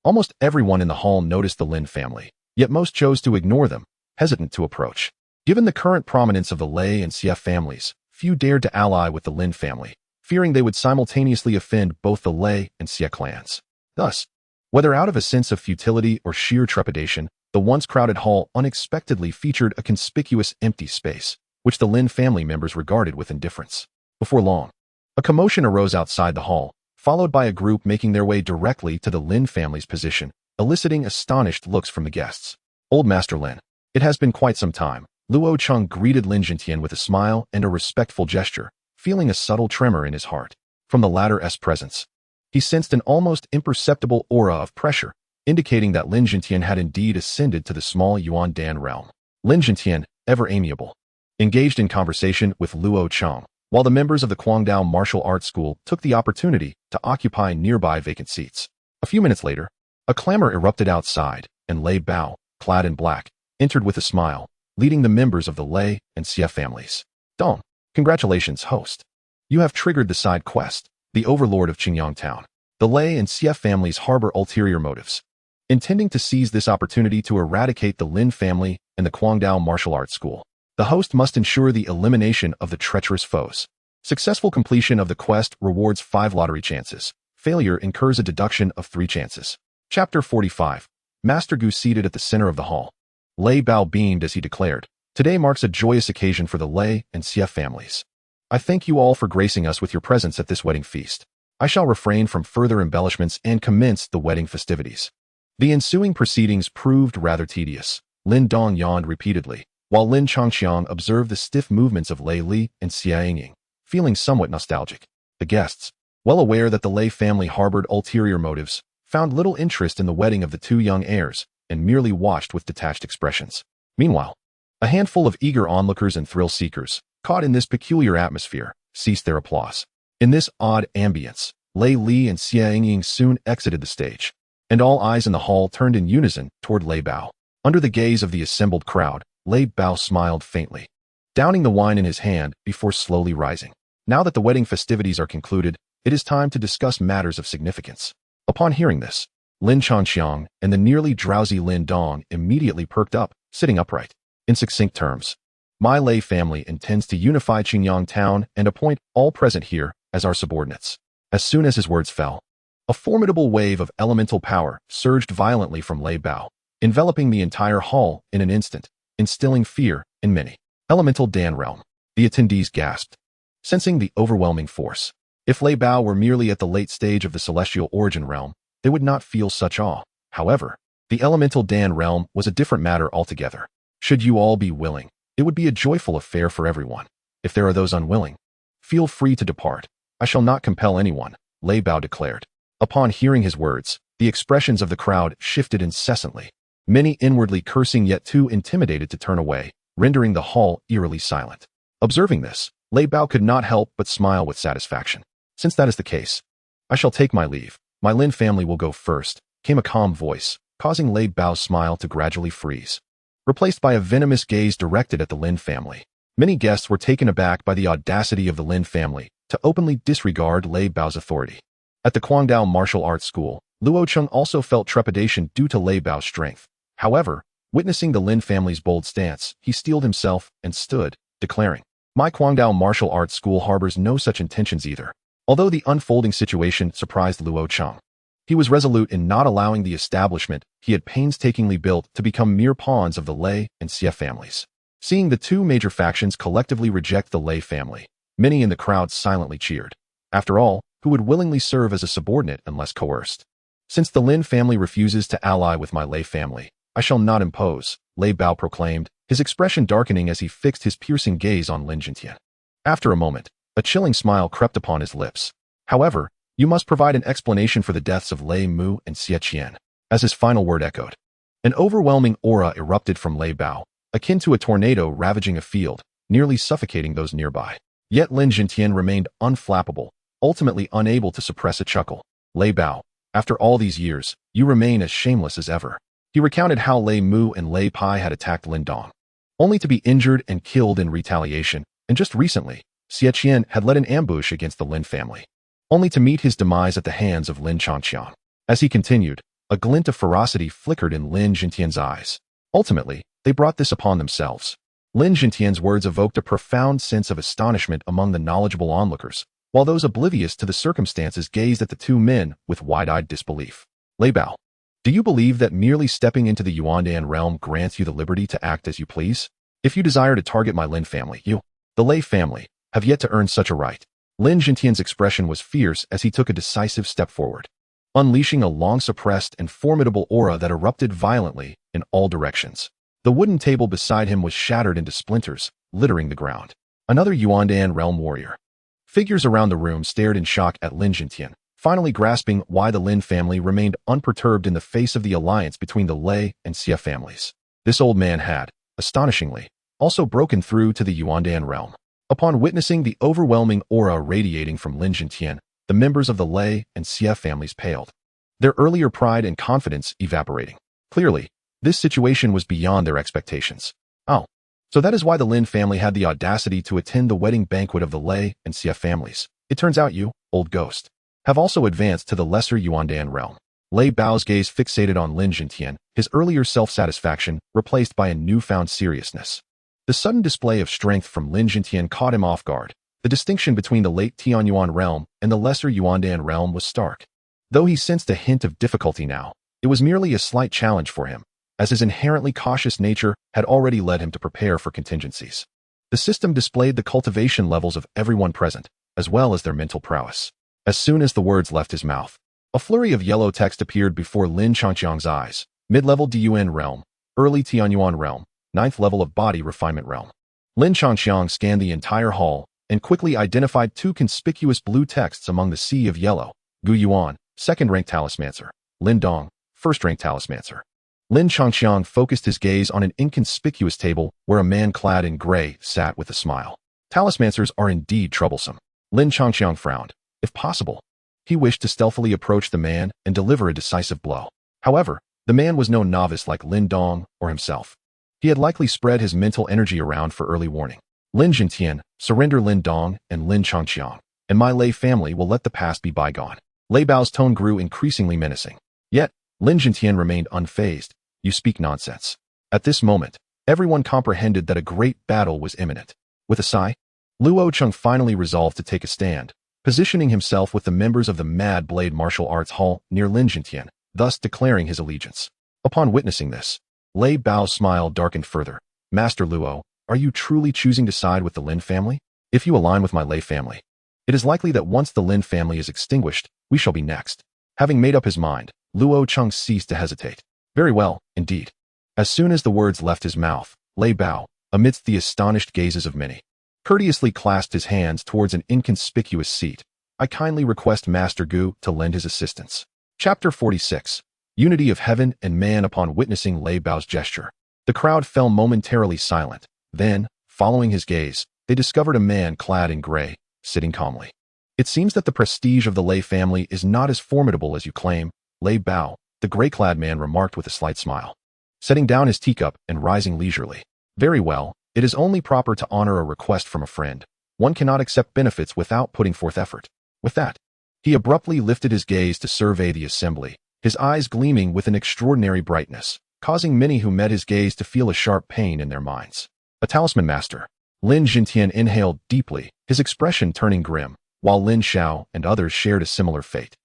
Almost everyone in the hall noticed the Lin family, yet most chose to ignore them, hesitant to approach. Given the current prominence of the Lei and Xie families, few dared to ally with the Lin family, fearing they would simultaneously offend both the Lei and Xie clans. Thus, whether out of a sense of futility or sheer trepidation, the once crowded hall unexpectedly featured a conspicuous empty space, which the Lin family members regarded with indifference. Before long, a commotion arose outside the hall, followed by a group making their way directly to the Lin family's position, eliciting astonished looks from the guests. Old Master Lin, it has been quite some time. Luo Cheng greeted Lin Jintian with a smile and a respectful gesture, feeling a subtle tremor in his heart. From the latter's presence, he sensed an almost imperceptible aura of pressure, indicating that Lin Jintian had indeed ascended to the small Yuan Dan realm. Lin Jintian, ever amiable, engaged in conversation with Luo Cheng, while the members of the Guangdao Martial Arts School took the opportunity to occupy nearby vacant seats. A few minutes later, a clamor erupted outside, and Lei Bao, clad in black, entered with a smile, leading the members of the Lei and Xie families. Dong, congratulations, host. You have triggered the side quest, the overlord of Qingyang Town. The Lei and Xie families harbor ulterior motives, intending to seize this opportunity to eradicate the Lin family and the Guangdao Martial Arts School. The host must ensure the elimination of the treacherous foes. Successful completion of the quest rewards 5 lottery chances. Failure incurs a deduction of 3 chances. Chapter 45. Master Gu seated at the center of the hall. Lei Bao beamed as he declared, "Today marks a joyous occasion for the Lei and Xie families. I thank you all for gracing us with your presence at this wedding feast. I shall refrain from further embellishments and commence the wedding festivities." The ensuing proceedings proved rather tedious. Lin Dong yawned repeatedly, while Lin Changqiang observed the stiff movements of Lei Li and Xie Yingying, feeling somewhat nostalgic. The guests, well aware that the Lei family harbored ulterior motives, found little interest in the wedding of the 2 young heirs and merely watched with detached expressions. Meanwhile, a handful of eager onlookers and thrill-seekers, caught in this peculiar atmosphere, ceased their applause. In this odd ambience, Lei Li and Xie Yingying soon exited the stage, and all eyes in the hall turned in unison toward Lei Bao. Under the gaze of the assembled crowd, Lei Bao smiled faintly, downing the wine in his hand before slowly rising. Now that the wedding festivities are concluded, it is time to discuss matters of significance. Upon hearing this, Lin Changqiang and the nearly drowsy Lin Dong immediately perked up, sitting upright. In succinct terms, my Lei family intends to unify Qingyang Town and appoint all present here as our subordinates. As soon as his words fell, a formidable wave of elemental power surged violently from Lei Bao, enveloping the entire hall in an instant, instilling fear in many. Elemental Dan realm. The attendees gasped, sensing the overwhelming force. If Lei Bao were merely at the late stage of the celestial origin realm, they would not feel such awe. However, the elemental Dan realm was a different matter altogether. Should you all be willing, it would be a joyful affair for everyone. If there are those unwilling, feel free to depart. I shall not compel anyone, Lei Bao declared. Upon hearing his words, the expressions of the crowd shifted incessantly. many inwardly cursing yet too intimidated to turn away, rendering the hall eerily silent. Observing this, Lei Bao could not help but smile with satisfaction. Since that is the case, I shall take my leave. My Lin family will go first, came a calm voice, causing Lei Bao's smile to gradually freeze, replaced by a venomous gaze directed at the Lin family. Many guests were taken aback by the audacity of the Lin family to openly disregard Lei Bao's authority. At the Guangdao Martial Arts School, Luo Cheng also felt trepidation due to Lei Bao's strength. However, witnessing the Lin family's bold stance, he steeled himself and stood, declaring, "My Guangdao Martial Arts School harbors no such intentions either." Although the unfolding situation surprised Luo Cheng, he was resolute in not allowing the establishment he had painstakingly built to become mere pawns of the Lei and Xie families. Seeing the two major factions collectively reject the Lei family, many in the crowd silently cheered. After all, who would willingly serve as a subordinate unless coerced? Since the Lin family refuses to ally with my Lei family, I shall not impose, Lei Bao proclaimed, his expression darkening as he fixed his piercing gaze on Lin Jintian. After a moment, a chilling smile crept upon his lips. However, you must provide an explanation for the deaths of Lei Mu and Xie Qian, as his final word echoed. An overwhelming aura erupted from Lei Bao, akin to a tornado ravaging a field, nearly suffocating those nearby. Yet Lin Jintian remained unflappable, ultimately unable to suppress a chuckle. Lei Bao, after all these years, you remain as shameless as ever. He recounted how Lei Mu and Lei Pai had attacked Lin Dong, only to be injured and killed in retaliation, and just recently, Xie Qian had led an ambush against the Lin family, only to meet his demise at the hands of Lin Changqiang. As he continued, a glint of ferocity flickered in Lin Jintian's eyes. Ultimately, they brought this upon themselves. Lin Jintian's words evoked a profound sense of astonishment among the knowledgeable onlookers, while those oblivious to the circumstances gazed at the two men with wide-eyed disbelief. Lei Bao, do you believe that merely stepping into the Yuandan realm grants you the liberty to act as you please? If you desire to target my Lin family, you, the Lei family, have yet to earn such a right. Lin Jintian's expression was fierce as he took a decisive step forward, unleashing a long-suppressed and formidable aura that erupted violently in all directions. The wooden table beside him was shattered into splinters, littering the ground. Another Yuandan realm warrior. Figures around the room stared in shock at Lin Jintian, finally grasping why the Lin family remained unperturbed in the face of the alliance between the Lei and Xie families. This old man had, astonishingly, also broken through to the Yuandan realm. Upon witnessing the overwhelming aura radiating from Lin Jintian, the members of the Lei and Xie families paled, their earlier pride and confidence evaporating. Clearly, this situation was beyond their expectations. Oh, so that is why the Lin family had the audacity to attend the wedding banquet of the Lei and Xie families. It turns out you, old ghost, have also advanced to the lesser Yuandan realm. Lei Bao's gaze fixated on Lin Jintian, his earlier self-satisfaction replaced by a newfound seriousness. The sudden display of strength from Lin Jintian caught him off guard. The distinction between the late Tianyuan realm and the lesser Yuandan realm was stark. Though he sensed a hint of difficulty now, it was merely a slight challenge for him, as his inherently cautious nature had already led him to prepare for contingencies. The system displayed the cultivation levels of everyone present, as well as their mental prowess. As soon as the words left his mouth, a flurry of yellow text appeared before Lin Changqiang's eyes. Mid-level Dun realm, early Tianyuan realm, 9th level of body refinement realm. Lin Changqiang scanned the entire hall and quickly identified two conspicuous blue texts among the sea of yellow. Gu Yuan, 2nd-rank talismancer. Lin Dong, 1st-rank talismancer. Lin Changqiang focused his gaze on an inconspicuous table where a man clad in gray sat with a smile. Talismancers are indeed troublesome. Lin Changqiang frowned. If possible, he wished to stealthily approach the man and deliver a decisive blow. However, the man was no novice like Lin Dong or himself. He had likely spread his mental energy around for early warning. Lin Jintian, surrender Lin Dong and Lin Changqiang, and my Lei family will let the past be bygone. Lei Bao's tone grew increasingly menacing. Yet, Lin Jintian remained unfazed. You speak nonsense. At this moment, everyone comprehended that a great battle was imminent. With a sigh, Luo Cheng finally resolved to take a stand, positioning himself with the members of the Mad Blade Martial Arts Hall near Lin Jintian, thus declaring his allegiance. Upon witnessing this, Lei Bao's smile darkened further. Master Luo, are you truly choosing to side with the Lin family? If you align with my Lei family, it is likely that once the Lin family is extinguished, we shall be next. Having made up his mind, Luo Cheng ceased to hesitate. Very well, indeed. As soon as the words left his mouth, Lei Bao, amidst the astonished gazes of many, courteously clasped his hands towards an inconspicuous seat. I kindly request Master Gu to lend his assistance. Chapter 46. Unity of heaven and man upon witnessing Lei Bao's gesture. The crowd fell momentarily silent. Then, following his gaze, they discovered a man clad in gray, sitting calmly. It seems that the prestige of the Lei family is not as formidable as you claim, Lei Bao, the gray-clad man remarked with a slight smile, setting down his teacup and rising leisurely. Very well, it is only proper to honor a request from a friend. One cannot accept benefits without putting forth effort. With that, he abruptly lifted his gaze to survey the assembly, his eyes gleaming with an extraordinary brightness, causing many who met his gaze to feel a sharp pain in their minds. A talisman master. Lin Jintian inhaled deeply, his expression turning grim, while Lin Xiao and others shared a similar fate.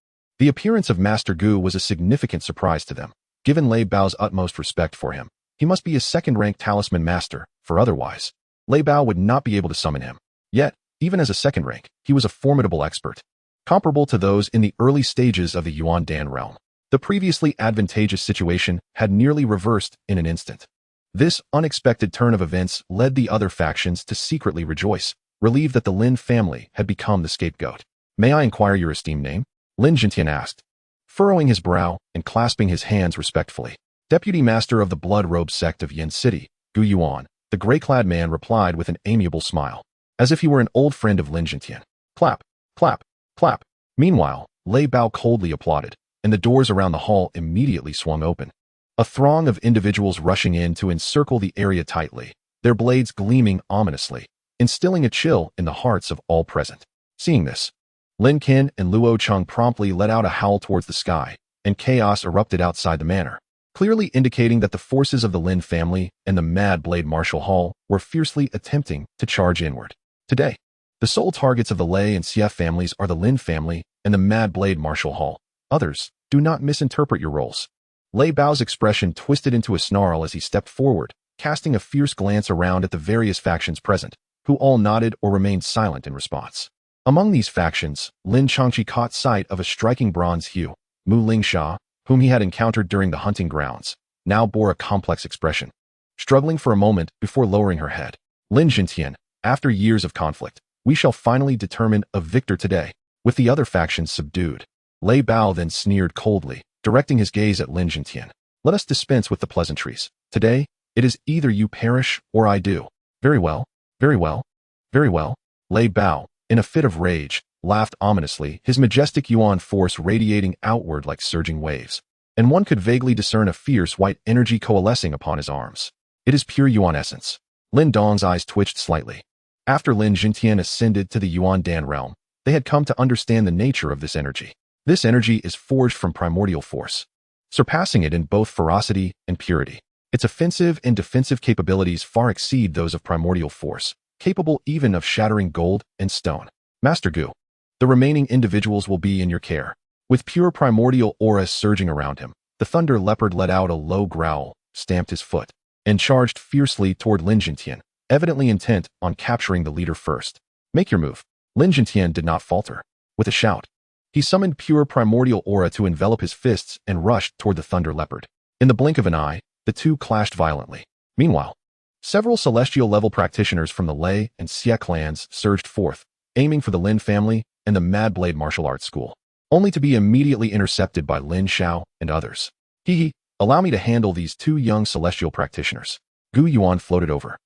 The appearance of Master Gu was a significant surprise to them. Given Lei Bao's utmost respect for him, he must be a second-ranked talisman master, for otherwise, Lei Bao would not be able to summon him. Yet, even as a second rank, he was a formidable expert, comparable to those in the early stages of the Yuan Dan realm. The previously advantageous situation had nearly reversed in an instant. This unexpected turn of events led the other factions to secretly rejoice, relieved that the Lin family had become the scapegoat. May I inquire your esteemed name? Lin Jintian asked, furrowing his brow and clasping his hands respectfully. Deputy Master of the Blood-Robe sect of Yin City, Gu Yuan, the gray-clad man replied with an amiable smile, as if he were an old friend of Lin Jintian. Clap, clap, clap. Meanwhile, Lei Bao coldly applauded, and the doors around the hall immediately swung open. A throng of individuals rushing in to encircle the area tightly, their blades gleaming ominously, instilling a chill in the hearts of all present. Seeing this, Lin Qin and Luo Cheng promptly let out a howl towards the sky, and chaos erupted outside the manor, clearly indicating that the forces of the Lin family and the Mad Blade Martial Hall were fiercely attempting to charge inward. Today, the sole targets of the Lei and Xie families are the Lin family and the Mad Blade Martial Hall. Others, do not misinterpret your roles. Lei Bao's expression twisted into a snarl as he stepped forward, casting a fierce glance around at the various factions present, who all nodded or remained silent in response. Among these factions, Lin Changqi caught sight of a striking bronze hue. Mu Lingsha, whom he had encountered during the hunting grounds, now bore a complex expression, struggling for a moment before lowering her head. Lin Jintian, after years of conflict, we shall finally determine a victor today. With the other factions subdued, Lei Bao then sneered coldly, directing his gaze at Lin Jintian. Let us dispense with the pleasantries. Today, it is either you perish or I do. Very well, very well, very well. Lei Bao, in a fit of rage, laughed ominously, his majestic yuan force radiating outward like surging waves, and one could vaguely discern a fierce white energy coalescing upon his arms. It is pure yuan essence. Lin Dong's eyes twitched slightly. After Lin Jintian ascended to the Yuan Dan realm, they had come to understand the nature of this energy. This energy is forged from primordial force, surpassing it in both ferocity and purity. Its offensive and defensive capabilities far exceed those of primordial force, capable even of shattering gold and stone. Master Gu, the remaining individuals will be in your care. With pure primordial aura surging around him, the Thunder Leopard let out a low growl, stamped his foot, and charged fiercely toward Lin Jintian, evidently intent on capturing the leader first. Make your move. Lin Jintian did not falter. With a shout, he summoned pure primordial aura to envelop his fists and rushed toward the Thunder Leopard. In the blink of an eye, the two clashed violently. Meanwhile, several celestial-level practitioners from the Lei and Xie clans surged forth, aiming for the Lin family and the Mad Blade Martial Arts School, only to be immediately intercepted by Lin Xiao and others. Allow me to handle these two young celestial practitioners. Gu Yuan floated over,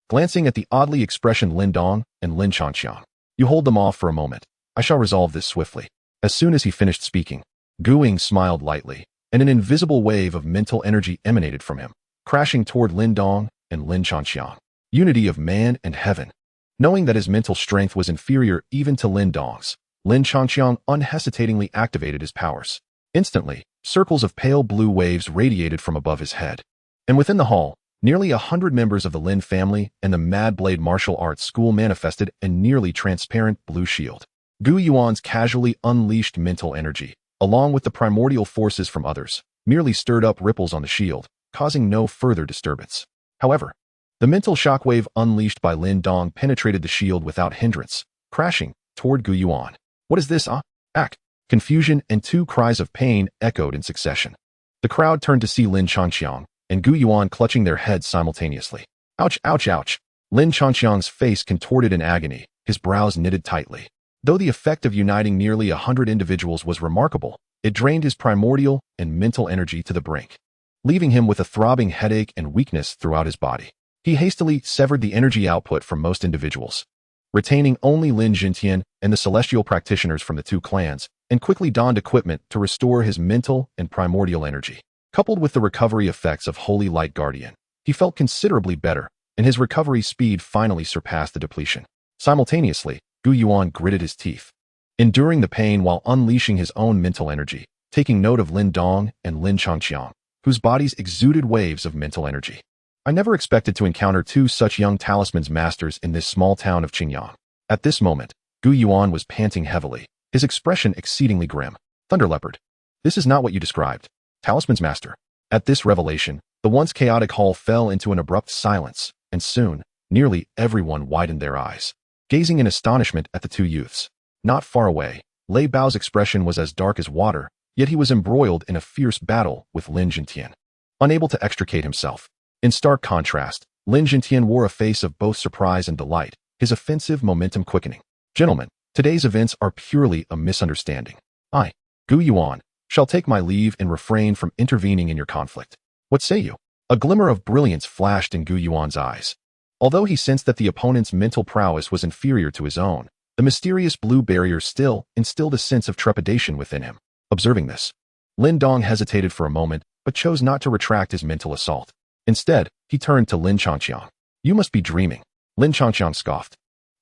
glancing at the oddly expressioned Lin Dong and Lin Changqiang. You hold them off for a moment. I shall resolve this swiftly. As soon as he finished speaking, Gu Ying smiled lightly, and an invisible wave of mental energy emanated from him, crashing toward Lin Dong and Lin Changqiang. Unity of man and heaven. Knowing that his mental strength was inferior even to Lin Dong's, Lin Changqiang unhesitatingly activated his powers. Instantly, circles of pale blue waves radiated from above his head. And within the hall, nearly 100 members of the Lin family and the Mad Blade Martial Arts School manifested a nearly transparent blue shield. Gu Yuan's casually unleashed mental energy, along with the primordial forces from others, merely stirred up ripples on the shield, causing no further disturbance. However, the mental shockwave unleashed by Lin Dong penetrated the shield without hindrance, crashing toward Gu Yuan. What is this, Ack! Confusion and two cries of pain echoed in succession. The crowd turned to see Lin Changqiang and Gu Yuan clutching their heads simultaneously. Ouch, ouch, ouch! Lin Changqiang's face contorted in agony, his brows knitted tightly. Though the effect of uniting nearly 100 individuals was remarkable, It drained his primordial and mental energy to the brink, leaving him with a throbbing headache and weakness throughout his body. He hastily severed the energy output from most individuals, retaining only Lin Jintian and the celestial practitioners from the two clans, and quickly donned equipment to restore his mental and primordial energy. Coupled with the recovery effects of Holy Light Guardian, he felt considerably better, and his recovery speed finally surpassed the depletion. Simultaneously, Gu Yuan gritted his teeth, enduring the pain while unleashing his own mental energy, taking note of Lin Dong and Lin Changqiang, whose bodies exuded waves of mental energy. I never expected to encounter two such young talisman's masters in this small town of Qingyang. At this moment, Gu Yuan was panting heavily, his expression exceedingly grim. Thunder Leopard. This is not what you described. Talisman's master. At this revelation, the once chaotic hall fell into an abrupt silence, and soon, nearly everyone widened their eyes, gazing in astonishment at the two youths. Not far away, Lei Bao's expression was as dark as water, yet he was embroiled in a fierce battle with Lin Jintian, unable to extricate himself. In stark contrast, Lin Jintian wore a face of both surprise and delight, his offensive momentum quickening. Gentlemen, today's events are purely a misunderstanding. I, Gu Yuan, shall take my leave and refrain from intervening in your conflict. What say you? A glimmer of brilliance flashed in Gu Yuan's eyes. Although he sensed that the opponent's mental prowess was inferior to his own, the mysterious blue barrier still instilled a sense of trepidation within him. Observing this, Lin Dong hesitated for a moment, but chose not to retract his mental assault. Instead, he turned to Lin Changqiang. You must be dreaming. Lin Changqiang scoffed,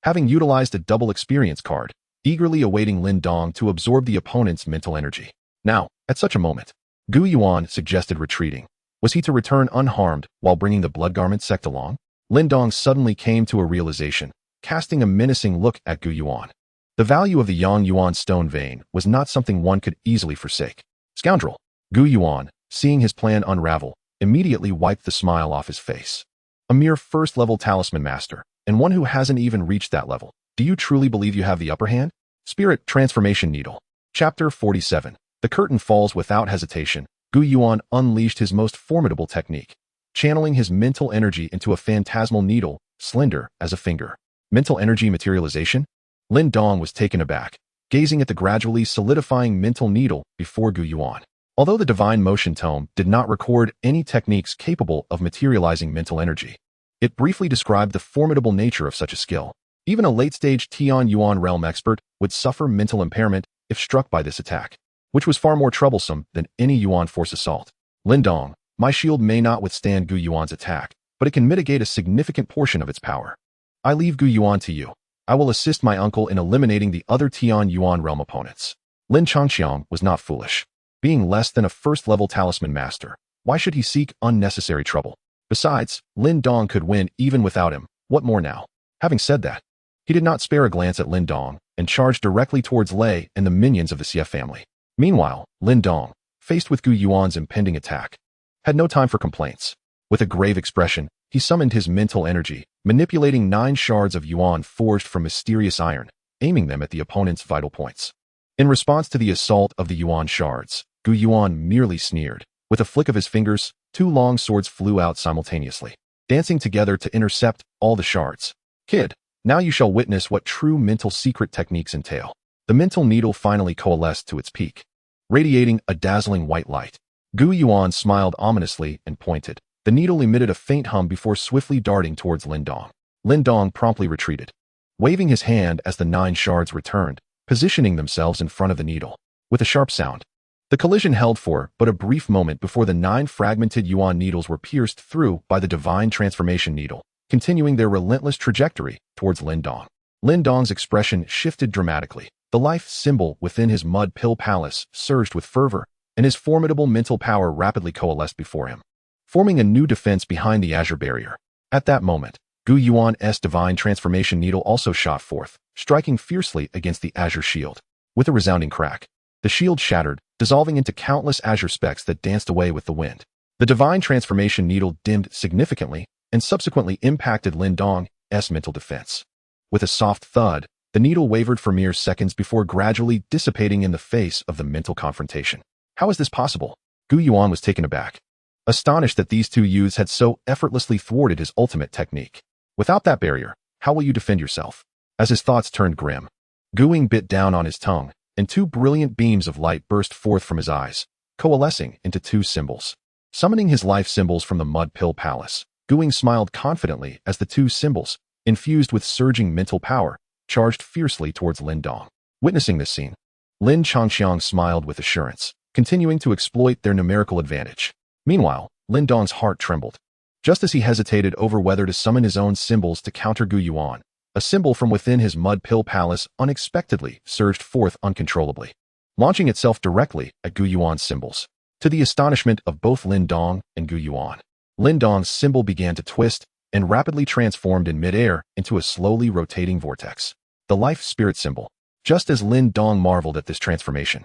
having utilized a double experience card, eagerly awaiting Lin Dong to absorb the opponent's mental energy. Now, at such a moment, Gu Yuan suggested retreating. Was he to return unharmed while bringing the Blood Garment sect along? Lin Dong suddenly came to a realization, casting a menacing look at Gu Yuan. The value of the Yang Yuan stone vein was not something one could easily forsake. Scoundrel! Gu Yuan, seeing his plan unravel, immediately wiped the smile off his face. A mere first-level talisman master, and one who hasn't even reached that level. Do you truly believe you have the upper hand? Spirit Transformation Needle. Chapter 47. The curtain falls without hesitation. Gu Yuan unleashed his most formidable technique, channeling his mental energy into a phantasmal needle, slender as a finger. Mental energy materialization? Lin Dong was taken aback, gazing at the gradually solidifying mental needle before Gu Yuan. Although the Divine Motion Tome did not record any techniques capable of materializing mental energy, it briefly described the formidable nature of such a skill. Even a late-stage Tian Yuan realm expert would suffer mental impairment if struck by this attack, which was far more troublesome than any Yuan force assault. Lin Dong, my shield may not withstand Gu Yuan's attack, but it can mitigate a significant portion of its power. I leave Gu Yuan to you. I will assist my uncle in eliminating the other Tian Yuan realm opponents. Lin Changqiang was not foolish. Being less than a first-level talisman master, why should he seek unnecessary trouble? Besides, Lin Dong could win even without him. What more now? Having said that, he did not spare a glance at Lin Dong and charged directly towards Lei and the minions of the Xie family. Meanwhile, Lin Dong, faced with Gu Yuan's impending attack, had no time for complaints. With a grave expression, he summoned his mental energy, manipulating 9 shards of Yuan forged from mysterious iron, aiming them at the opponent's vital points. In response to the assault of the Yuan shards, Gu Yuan merely sneered. With a flick of his fingers, 2 long swords flew out simultaneously, dancing together to intercept all the shards. Kid, now you shall witness what true mental secret techniques entail. The mental needle finally coalesced to its peak, radiating a dazzling white light. Gu Yuan smiled ominously and pointed. The needle emitted a faint hum before swiftly darting towards Lin Dong. Lin Dong promptly retreated, waving his hand as the 9 shards returned, positioning themselves in front of the needle. With a sharp sound, the collision held for but a brief moment before the 9 fragmented Yuan needles were pierced through by the Divine Transformation Needle, continuing their relentless trajectory towards Lin Dong. Lin Dong's expression shifted dramatically. The life symbol within his mud pill palace surged with fervor, and his formidable mental power rapidly coalesced before him, forming a new defense behind the Azure Barrier. At that moment, Gu Yuan's Divine Transformation Needle also shot forth, striking fiercely against the Azure Shield. With a resounding crack, the shield shattered, dissolving into countless azure specks that danced away with the wind. The Divine Transformation Needle dimmed significantly and subsequently impacted Lin Dong's mental defense. With a soft thud, the needle wavered for mere seconds before gradually dissipating in the face of the mental confrontation. How is this possible? Gu Yuan was taken aback, astonished that these 2 youths had so effortlessly thwarted his ultimate technique. Without that barrier, how will you defend yourself? As his thoughts turned grim, Guing bit down on his tongue, and two brilliant beams of light burst forth from his eyes, coalescing into two symbols. Summoning his life symbols from the Mud Pill Palace, Guing smiled confidently as the two symbols, infused with surging mental power, charged fiercely towards Lin Dong. Witnessing this scene, Lin Changxiang smiled with assurance, continuing to exploit their numerical advantage. Meanwhile, Lin Dong's heart trembled. Just as he hesitated over whether to summon his own symbols to counter Gu Yuan, a symbol from within his Mud Pill Palace unexpectedly surged forth uncontrollably, launching itself directly at Gu Yuan's symbols. To the astonishment of both Lin Dong and Gu Yuan, Lin Dong's symbol began to twist and rapidly transformed in midair into a slowly rotating vortex, the life spirit symbol. Just as Lin Dong marveled at this transformation,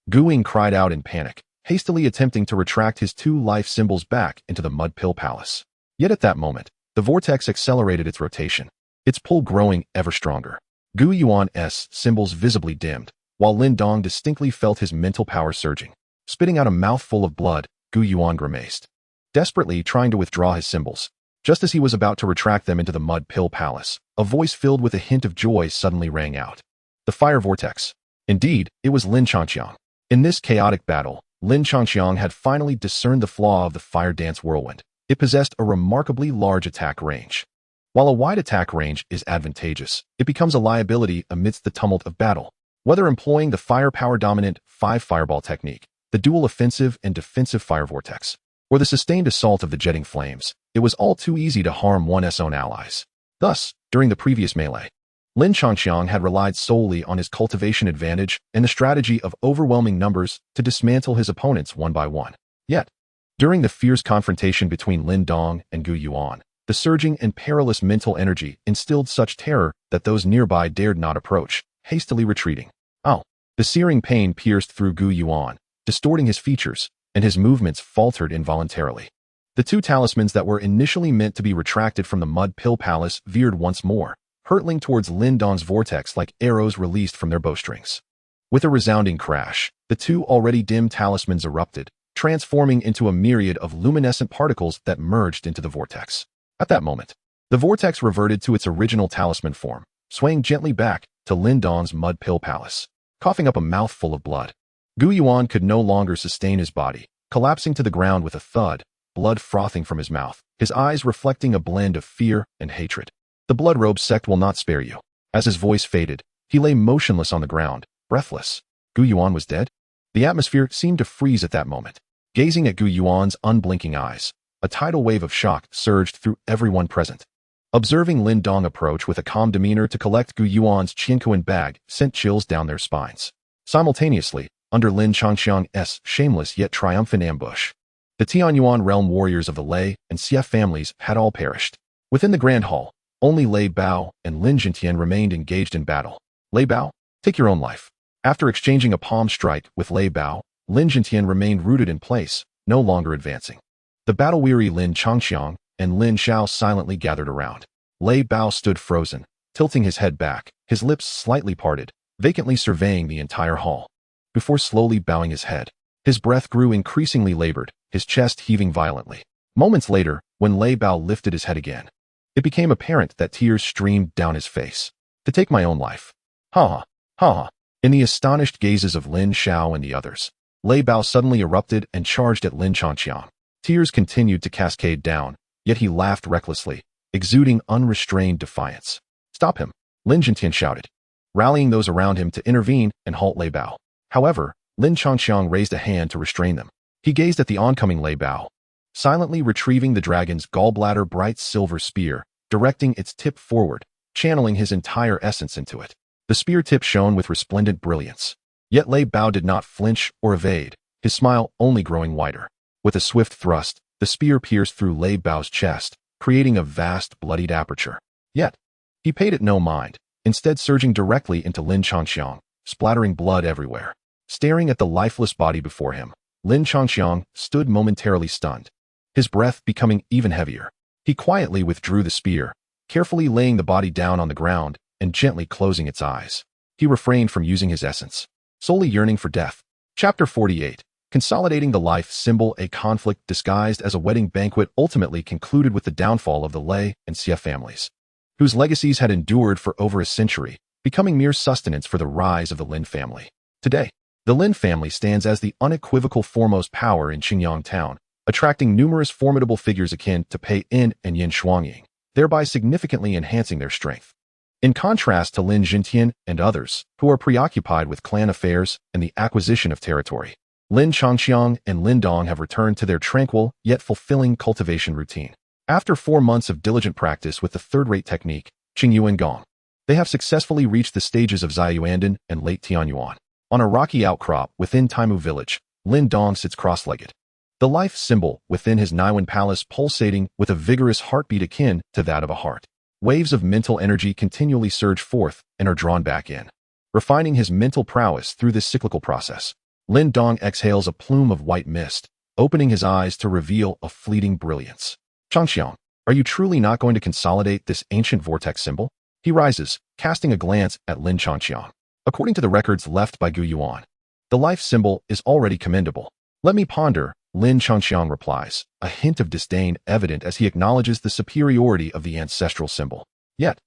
Guing cried out in panic, hastily attempting to retract his two life symbols back into the Mud Pill Palace. Yet at that moment, the vortex accelerated its rotation, its pull growing ever stronger. Gu Yuan's symbols visibly dimmed, while Lin Dong distinctly felt his mental power surging. Spitting out a mouthful of blood, Gu Yuan grimaced, desperately trying to withdraw his symbols. Just as he was about to retract them into the Mud Pill Palace, a voice filled with a hint of joy suddenly rang out. The fire vortex. Indeed, it was Lin Changxiang. In this chaotic battle, Lin Changxiang had finally discerned the flaw of the fire dance whirlwind. It possessed a remarkably large attack range. While a wide attack range is advantageous, it becomes a liability amidst the tumult of battle. Whether employing the firepower-dominant 5-fireball technique, the dual offensive and defensive fire vortex, or the sustained assault of the jetting flames, it was all too easy to harm one's own allies. Thus, during the previous melee, Lin Changxiang had relied solely on his cultivation advantage and the strategy of overwhelming numbers to dismantle his opponents one by one. Yet, during the fierce confrontation between Lin Dong and Gu Yuan, the surging and perilous mental energy instilled such terror that those nearby dared not approach, hastily retreating. Oh! The searing pain pierced through Gu Yuan, distorting his features, and his movements faltered involuntarily. The two talismans that were initially meant to be retracted from the Mud Pill Palace veered once more, hurtling towards Lin Dong's vortex like arrows released from their bowstrings. With a resounding crash, the two already dim talismans erupted, transforming into a myriad of luminescent particles that merged into the vortex. At that moment, the vortex reverted to its original talisman form, swaying gently back to Lin Dong's Mud Pill Palace. Coughing up a mouthful of blood, Gu Yuan could no longer sustain his body, collapsing to the ground with a thud, blood frothing from his mouth, his eyes reflecting a blend of fear and hatred. The blood-robe sect will not spare you. As his voice faded, he lay motionless on the ground, breathless. Gu Yuan was dead? The atmosphere seemed to freeze at that moment. Gazing at Gu Yuan's unblinking eyes, a tidal wave of shock surged through everyone present. Observing Lin Dong approach with a calm demeanor to collect Gu Yuan's Qiankuan bag sent chills down their spines. Simultaneously, under Lin Changxiang's shameless yet triumphant ambush, the Tianyuan realm warriors of the Lei and Xie families had all perished. Within the Grand Hall, only Lei Bao and Lin Jintian remained engaged in battle. Lei Bao, take your own life. After exchanging a palm strike with Lei Bao, Lin Jintian remained rooted in place, no longer advancing. The battle-weary Lin Changxiang and Lin Xiao silently gathered around. Lei Bao stood frozen, tilting his head back, his lips slightly parted, vacantly surveying the entire hall. Before slowly bowing his head, his breath grew increasingly labored, his chest heaving violently. Moments later, when Lei Bao lifted his head again, it became apparent that tears streamed down his face. To take my own life. Ha ha, ha ha. In the astonished gazes of Lin Xiao and the others, Lei Bao suddenly erupted and charged at Lin Changxiang. Tears continued to cascade down, yet he laughed recklessly, exuding unrestrained defiance. Stop him, Lin Jintian shouted, rallying those around him to intervene and halt Lei Bao. However, Lin Changxiang raised a hand to restrain them. He gazed at the oncoming Lei Bao, silently retrieving the dragon's gallbladder bright silver spear, directing its tip forward, channeling his entire essence into it. The spear tip shone with resplendent brilliance. Yet Lei Bao did not flinch or evade, his smile only growing wider. With a swift thrust, the spear pierced through Lei Bao's chest, creating a vast bloodied aperture. Yet, he paid it no mind, instead surging directly into Lin Changxiang, splattering blood everywhere. Staring at the lifeless body before him, Lin Changxiang stood momentarily stunned, his breath becoming even heavier. He quietly withdrew the spear, carefully laying the body down on the ground and gently closing its eyes. He refrained from using his essence, solely yearning for death. Chapter 48. Consolidating the life symbol. A conflict disguised as a wedding banquet ultimately concluded with the downfall of the Lei and Xie families, whose legacies had endured for over a century, becoming mere sustenance for the rise of the Lin family. Today, the Lin family stands as the unequivocal foremost power in Qingyang town, attracting numerous formidable figures akin to Pei In and Yin Shuangying, thereby significantly enhancing their strength. In contrast to Lin Jintian and others, who are preoccupied with clan affairs and the acquisition of territory, Lin Changxiang and Lin Dong have returned to their tranquil yet fulfilling cultivation routine. After 4 months of diligent practice with the third-rate technique, Qingyuan Gong, they have successfully reached the stages of Ziyuandan and Late Tianyuan. On a rocky outcrop within Taimu village, Lin Dong sits cross-legged, the life symbol within his Naiwan palace pulsating with a vigorous heartbeat akin to that of a heart. Waves of mental energy continually surge forth and are drawn back in. Refining his mental prowess through this cyclical process, Lin Dong exhales a plume of white mist, opening his eyes to reveal a fleeting brilliance. Changxiang, are you truly not going to consolidate this ancient vortex symbol? He rises, casting a glance at Lin Changxiang. According to the records left by Gu Yuan, the life symbol is already commendable. Let me ponder, Lin Changxiang replies, a hint of disdain evident as he acknowledges the superiority of the ancestral symbol. Yet,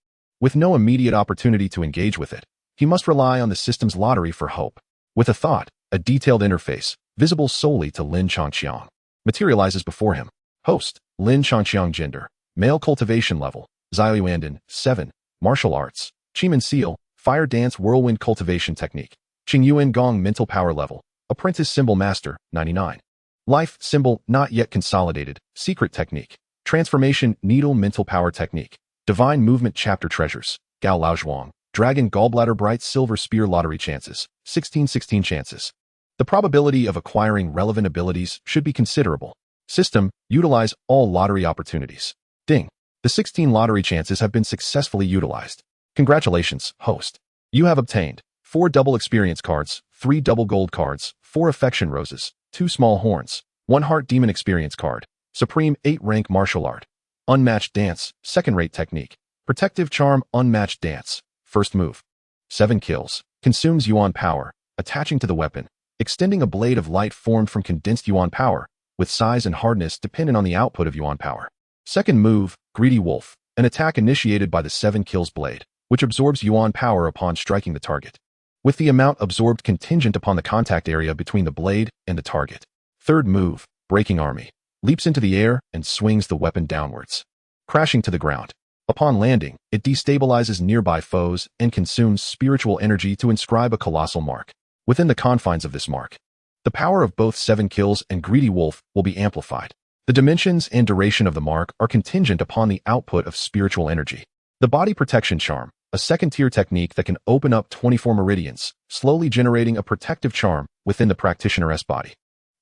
with no immediate opportunity to engage with it, he must rely on the system's lottery for hope. With a thought, a detailed interface, visible solely to Lin Changxiang, materializes before him. Host, Lin Changxiang gender, male cultivation level, Ziyuandan, 7, martial arts, Chiman seal, fire dance whirlwind cultivation technique, Qingyuan Gong mental power level, apprentice symbol master, 99. Life symbol not yet consolidated, secret technique, transformation needle mental power technique, divine movement chapter treasures, Gao Lao Zhuang, dragon gallbladder bright silver spear lottery chances, 16 chances. The probability of acquiring relevant abilities should be considerable. System, utilize all lottery opportunities. Ding. The 16 lottery chances have been successfully utilized. Congratulations, host. You have obtained 4 double experience cards, 3 double gold cards, 4 affection roses, 2 small horns, 1 heart demon experience card, supreme 8 rank martial art, unmatched dance, second rate technique, protective charm unmatched dance, first move. 7 kills, consumes yuan power, attaching to the weapon, extending a blade of light formed from condensed yuan power, with size and hardness dependent on the output of yuan power. Second move, greedy wolf, an attack initiated by the 7 kills blade, which absorbs yuan power upon striking the target, with the amount absorbed contingent upon the contact area between the blade and the target. Third move, breaking army, leaps into the air and swings the weapon downwards, crashing to the ground. Upon landing, it destabilizes nearby foes and consumes spiritual energy to inscribe a colossal mark. Within the confines of this mark, the power of both 7 kills and greedy wolf will be amplified. The dimensions and duration of the mark are contingent upon the output of spiritual energy. The body protection charm, a second-tier technique that can open up 24 meridians, slowly generating a protective charm within the practitioner's body.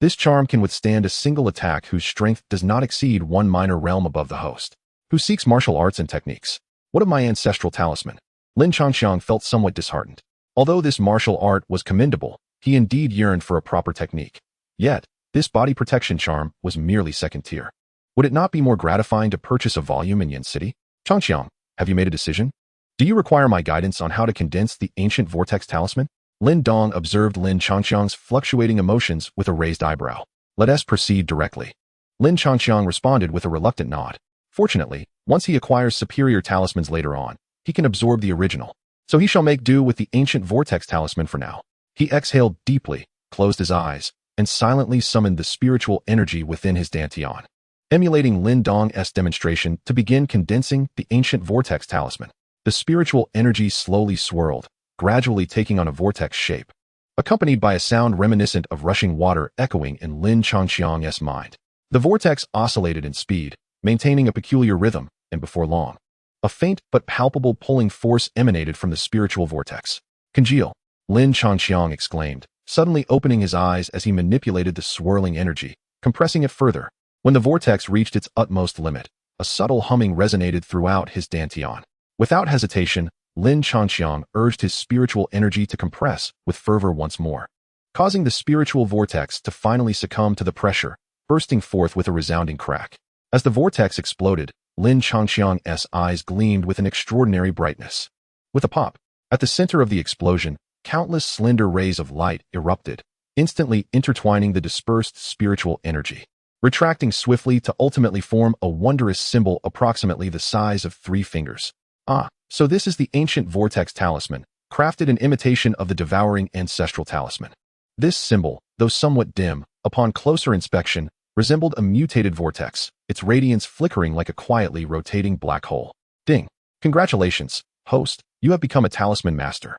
This charm can withstand a single attack whose strength does not exceed 1 minor realm above the host, who seeks martial arts and techniques. What of my ancestral talisman? Lin Changxiang felt somewhat disheartened. Although this martial art was commendable, he indeed yearned for a proper technique. Yet, this body protection charm was merely second tier. Would it not be more gratifying to purchase a volume in Yin City? Changxiang, have you made a decision? Do you require my guidance on how to condense the ancient vortex talisman? Lin Dong observed Lin Changxiang's fluctuating emotions with a raised eyebrow. Let us proceed directly. Lin Changxiang responded with a reluctant nod. Fortunately, once he acquires superior talismans later on, he can absorb the original. So he shall make do with the ancient vortex talisman for now. He exhaled deeply, closed his eyes, and silently summoned the spiritual energy within his dantian, emulating Lin Dong's demonstration to begin condensing the ancient vortex talisman. The spiritual energy slowly swirled, gradually taking on a vortex shape, accompanied by a sound reminiscent of rushing water echoing in Lin Changxiang's mind. The vortex oscillated in speed, maintaining a peculiar rhythm, and before long, a faint but palpable pulling force emanated from the spiritual vortex. Congeal, Lin Changxiang exclaimed, suddenly opening his eyes as he manipulated the swirling energy, compressing it further. When the vortex reached its utmost limit, a subtle humming resonated throughout his dantian. Without hesitation, Lin Changxiang urged his spiritual energy to compress with fervor once more, causing the spiritual vortex to finally succumb to the pressure, bursting forth with a resounding crack. As the vortex exploded, Lin Changxiang's eyes gleamed with an extraordinary brightness. With a pop, at the center of the explosion, countless slender rays of light erupted, instantly intertwining the dispersed spiritual energy, retracting swiftly to ultimately form a wondrous symbol approximately the size of 3 fingers. Ah, so this is the ancient vortex talisman, crafted in imitation of the devouring ancestral talisman. This symbol, though somewhat dim, upon closer inspection, resembled a mutated vortex, its radiance flickering like a quietly rotating black hole. Ding! Congratulations, host, you have become a talisman master.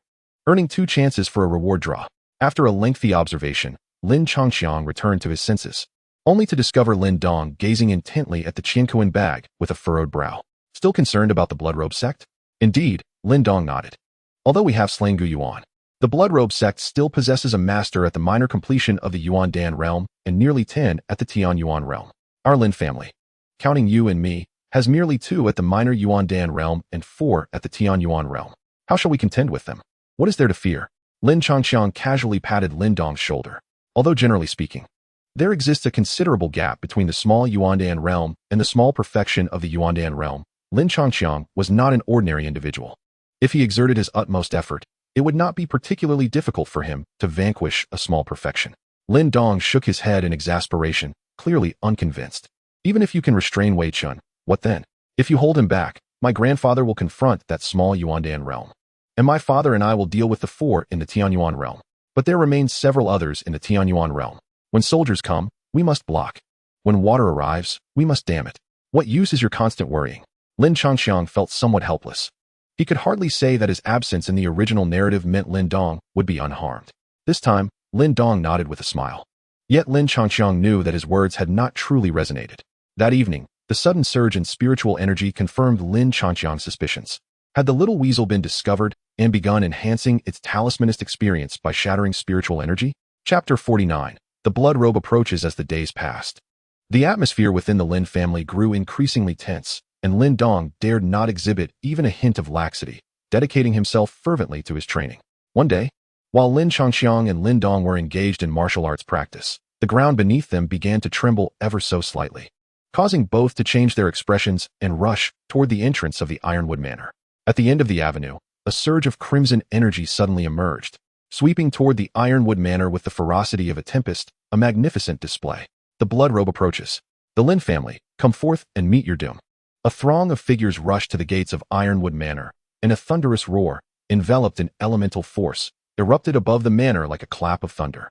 Earning 2 chances for a reward draw. After a lengthy observation, Lin Chongqiang returned to his senses, only to discover Lin Dong gazing intently at the Qiankuan bag with a furrowed brow. Still concerned about the Bloodrobe sect? Indeed, Lin Dong nodded. Although we have slain Gu Yuan, the Bloodrobe sect still possesses a master at the minor completion of the Yuan Dan realm and nearly 10 at the Tian Yuan realm. Our Lin family, counting you and me, has merely 2 at the minor Yuan Dan realm and 4 at the Tian Yuan realm. How shall we contend with them? What is there to fear? Lin Chongqiang casually patted Lin Dong's shoulder. Although generally speaking, there exists a considerable gap between the small Yuandan realm and the small perfection of the Yuandan realm, Lin Chongqiang was not an ordinary individual. If he exerted his utmost effort, it would not be particularly difficult for him to vanquish a small perfection. Lin Dong shook his head in exasperation, clearly unconvinced. Even if you can restrain Wei Chun, what then? If you hold him back, my grandfather will confront that small Yuandan realm. And my father and I will deal with the 4 in the Tianyuan realm. But there remain several others in the Tianyuan realm. When soldiers come, we must block. When water arrives, we must dam it. What use is your constant worrying? Lin Chongqiang felt somewhat helpless. He could hardly say that his absence in the original narrative meant Lin Dong would be unharmed. This time, Lin Dong nodded with a smile. Yet Lin Chongqiang knew that his words had not truly resonated. That evening, the sudden surge in spiritual energy confirmed Lin Chongqiang's suspicions. Had the little weasel been discovered and begun enhancing its talismanist experience by shattering spiritual energy? Chapter 49. The blood robe approaches as the days passed. The atmosphere within the Lin family grew increasingly tense, and Lin Dong dared not exhibit even a hint of laxity, dedicating himself fervently to his training. One day, while Lin Chongqiang and Lin Dong were engaged in martial arts practice, the ground beneath them began to tremble ever so slightly, causing both to change their expressions and rush toward the entrance of the Ironwood Manor. At the end of the avenue, a surge of crimson energy suddenly emerged, sweeping toward the Ironwood Manor with the ferocity of a tempest, a magnificent display. The blood robe approaches. The Lin family, come forth and meet your doom. A throng of figures rushed to the gates of Ironwood Manor, and a thunderous roar, enveloped in elemental force, erupted above the manor like a clap of thunder.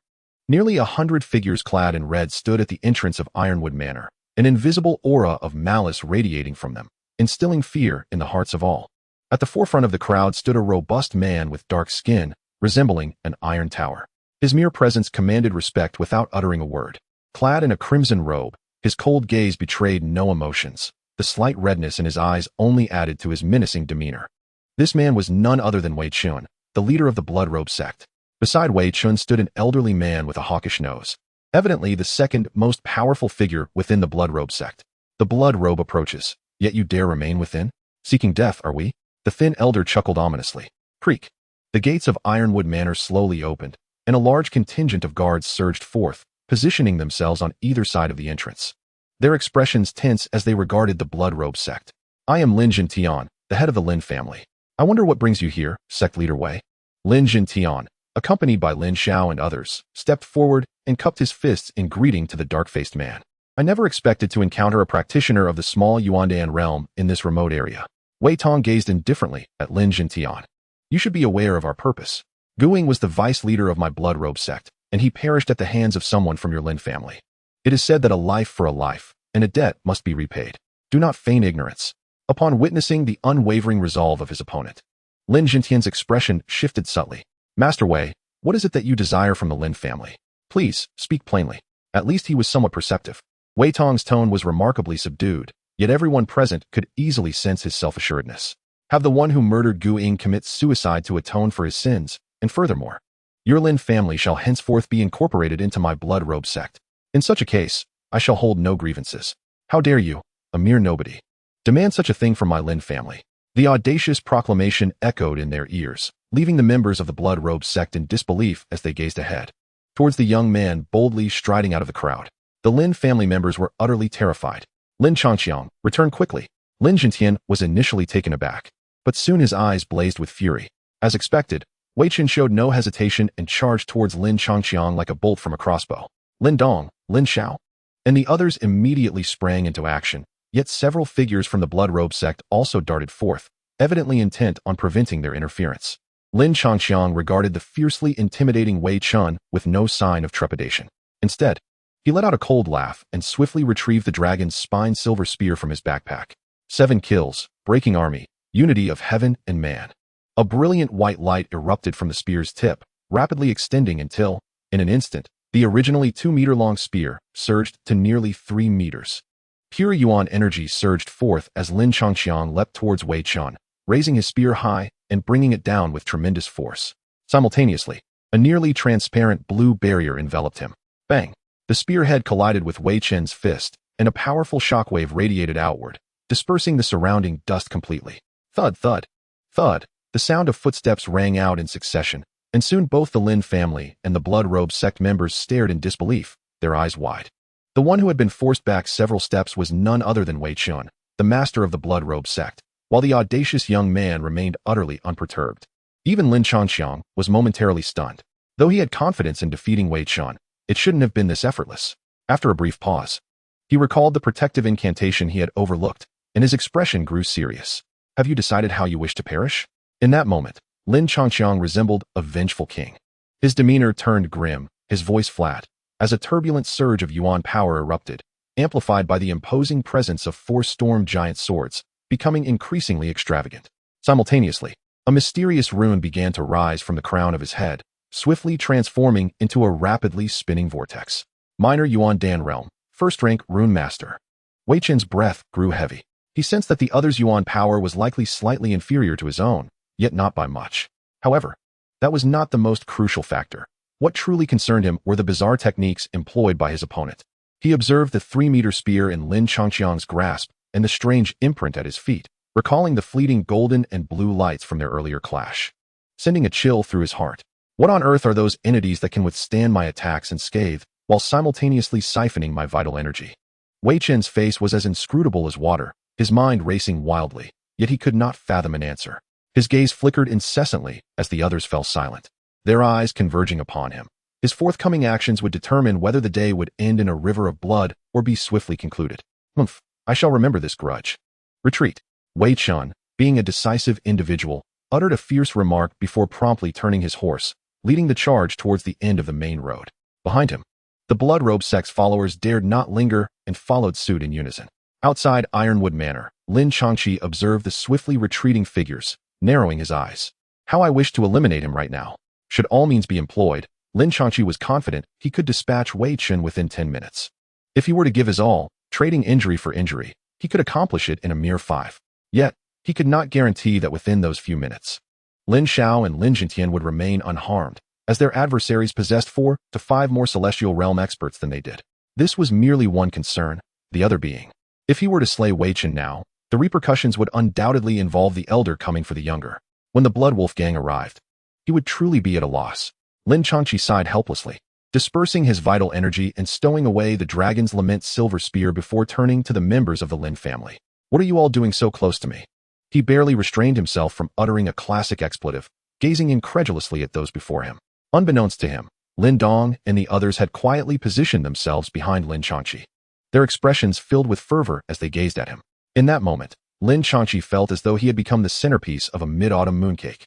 Nearly 100 figures clad in red stood at the entrance of Ironwood Manor, an invisible aura of malice radiating from them, instilling fear in the hearts of all. At the forefront of the crowd stood a robust man with dark skin, resembling an iron tower. His mere presence commanded respect without uttering a word. Clad in a crimson robe, his cold gaze betrayed no emotions. The slight redness in his eyes only added to his menacing demeanor. This man was none other than Wei Chun, the leader of the blood robe sect. Beside Wei Chun stood an elderly man with a hawkish nose, evidently the second most powerful figure within the blood robe sect. The blood robe approaches, yet you dare remain within? Seeking death, are we? The thin elder chuckled ominously. Creak. The gates of Ironwood Manor slowly opened, and a large contingent of guards surged forth, positioning themselves on either side of the entrance. Their expressions tense as they regarded the blood robe sect. I am Lin Jintian, the head of the Lin family. I wonder what brings you here, sect leader Wei. Lin Jintian, accompanied by Lin Xiao and others, stepped forward and cupped his fists in greeting to the dark-faced man. I never expected to encounter a practitioner of the small Yuandan realm in this remote area. Wei Tong gazed indifferently at Lin Jintian. You should be aware of our purpose. Guing was the vice leader of my blood robe sect, and he perished at the hands of someone from your Lin family. It is said that a life for a life, and a debt must be repaid. Do not feign ignorance. Upon witnessing the unwavering resolve of his opponent, Lin Jintian's expression shifted subtly. Master Wei, what is it that you desire from the Lin family? Please, speak plainly. At least he was somewhat perceptive. Wei Tong's tone was remarkably subdued, yet everyone present could easily sense his self-assuredness. Have the one who murdered Gu Ying commit suicide to atone for his sins, and furthermore, your Lin family shall henceforth be incorporated into my blood robe sect. In such a case, I shall hold no grievances. How dare you, a mere nobody, demand such a thing from my Lin family? The audacious proclamation echoed in their ears, leaving the members of the blood robe sect in disbelief as they gazed ahead, towards the young man boldly striding out of the crowd. The Lin family members were utterly terrified. Lin Chongqiang, return quickly. Lin Jintian was initially taken aback, but soon his eyes blazed with fury. As expected, Wei Chun showed no hesitation and charged towards Lin Chongqiang like a bolt from a crossbow. Lin Dong, Lin Xiao, and the others immediately sprang into action, yet several figures from the blood robe sect also darted forth, evidently intent on preventing their interference. Lin Changxiang regarded the fiercely intimidating Wei Chun with no sign of trepidation. Instead, he let out a cold laugh and swiftly retrieved the dragon's spine silver spear from his backpack. 7 kills, breaking army, unity of heaven and man. A brilliant white light erupted from the spear's tip, rapidly extending until, in an instant, the originally 2-meter-long spear surged to nearly 3 meters. Pure yuan energy surged forth as Lin Changxiang leapt towards Wei Chun, raising his spear high and bringing it down with tremendous force. Simultaneously, a nearly transparent blue barrier enveloped him. Bang! The spearhead collided with Wei Chun's fist, and a powerful shockwave radiated outward, dispersing the surrounding dust completely. Thud, thud, thud. The sound of footsteps rang out in succession, and soon both the Lin family and the blood-robe sect members stared in disbelief, their eyes wide. The one who had been forced back several steps was none other than Wei Chun, the master of the blood-robe sect, while the audacious young man remained utterly unperturbed. Even Lin Changxiang was momentarily stunned. Though he had confidence in defeating Wei Chun, it shouldn't have been this effortless. After a brief pause, he recalled the protective incantation he had overlooked, and his expression grew serious. Have you decided how you wish to perish? In that moment, Lin Changxiang resembled a vengeful king. His demeanor turned grim, his voice flat, as a turbulent surge of yuan power erupted, amplified by the imposing presence of 4 storm giant swords, becoming increasingly extravagant. Simultaneously, a mysterious rune began to rise from the crown of his head, swiftly transforming into a rapidly spinning vortex. Minor Yuan Dan Realm, first-rank Rune Master. Wei Chun's breath grew heavy. He sensed that the other's yuan power was likely slightly inferior to his own, yet not by much. However, that was not the most crucial factor. What truly concerned him were the bizarre techniques employed by his opponent. He observed the 3-meter spear in Lin Changxiang's grasp and the strange imprint at his feet, recalling the fleeting golden and blue lights from their earlier clash, sending a chill through his heart. What on earth are those entities that can withstand my attacks and scathe, while simultaneously siphoning my vital energy? Wei Chun's face was as inscrutable as water, his mind racing wildly, yet he could not fathom an answer. His gaze flickered incessantly as the others fell silent, their eyes converging upon him. His forthcoming actions would determine whether the day would end in a river of blood or be swiftly concluded. Humph, I shall remember this grudge. Retreat. Wei Chun, being a decisive individual, uttered a fierce remark before promptly turning his horse, leading the charge towards the end of the main road. Behind him, the blood-robe sect's followers dared not linger and followed suit in unison. Outside Ironwood Manor, Lin Changxi observed the swiftly retreating figures, narrowing his eyes. How I wish to eliminate him right now. Should all means be employed, Lin Changxi was confident he could dispatch Wei Chun within 10 minutes. If he were to give his all, trading injury for injury, he could accomplish it in a mere 5. Yet, he could not guarantee that within those few minutes, Lin Xiao and Lin Jintian would remain unharmed, as their adversaries possessed 4 to 5 more celestial realm experts than they did. This was merely one concern, the other being, if he were to slay Wei Chun now, the repercussions would undoubtedly involve the elder coming for the younger. When the Blood Wolf gang arrived, he would truly be at a loss. Lin Changxi sighed helplessly, dispersing his vital energy and stowing away the Dragon's Lament silver spear before turning to the members of the Lin family. What are you all doing so close to me? He barely restrained himself from uttering a classic expletive, gazing incredulously at those before him. Unbeknownst to him, Lin Dong and the others had quietly positioned themselves behind Lin Changxi, their expressions filled with fervor as they gazed at him. In that moment, Lin Changxi felt as though he had become the centerpiece of a mid-autumn mooncake.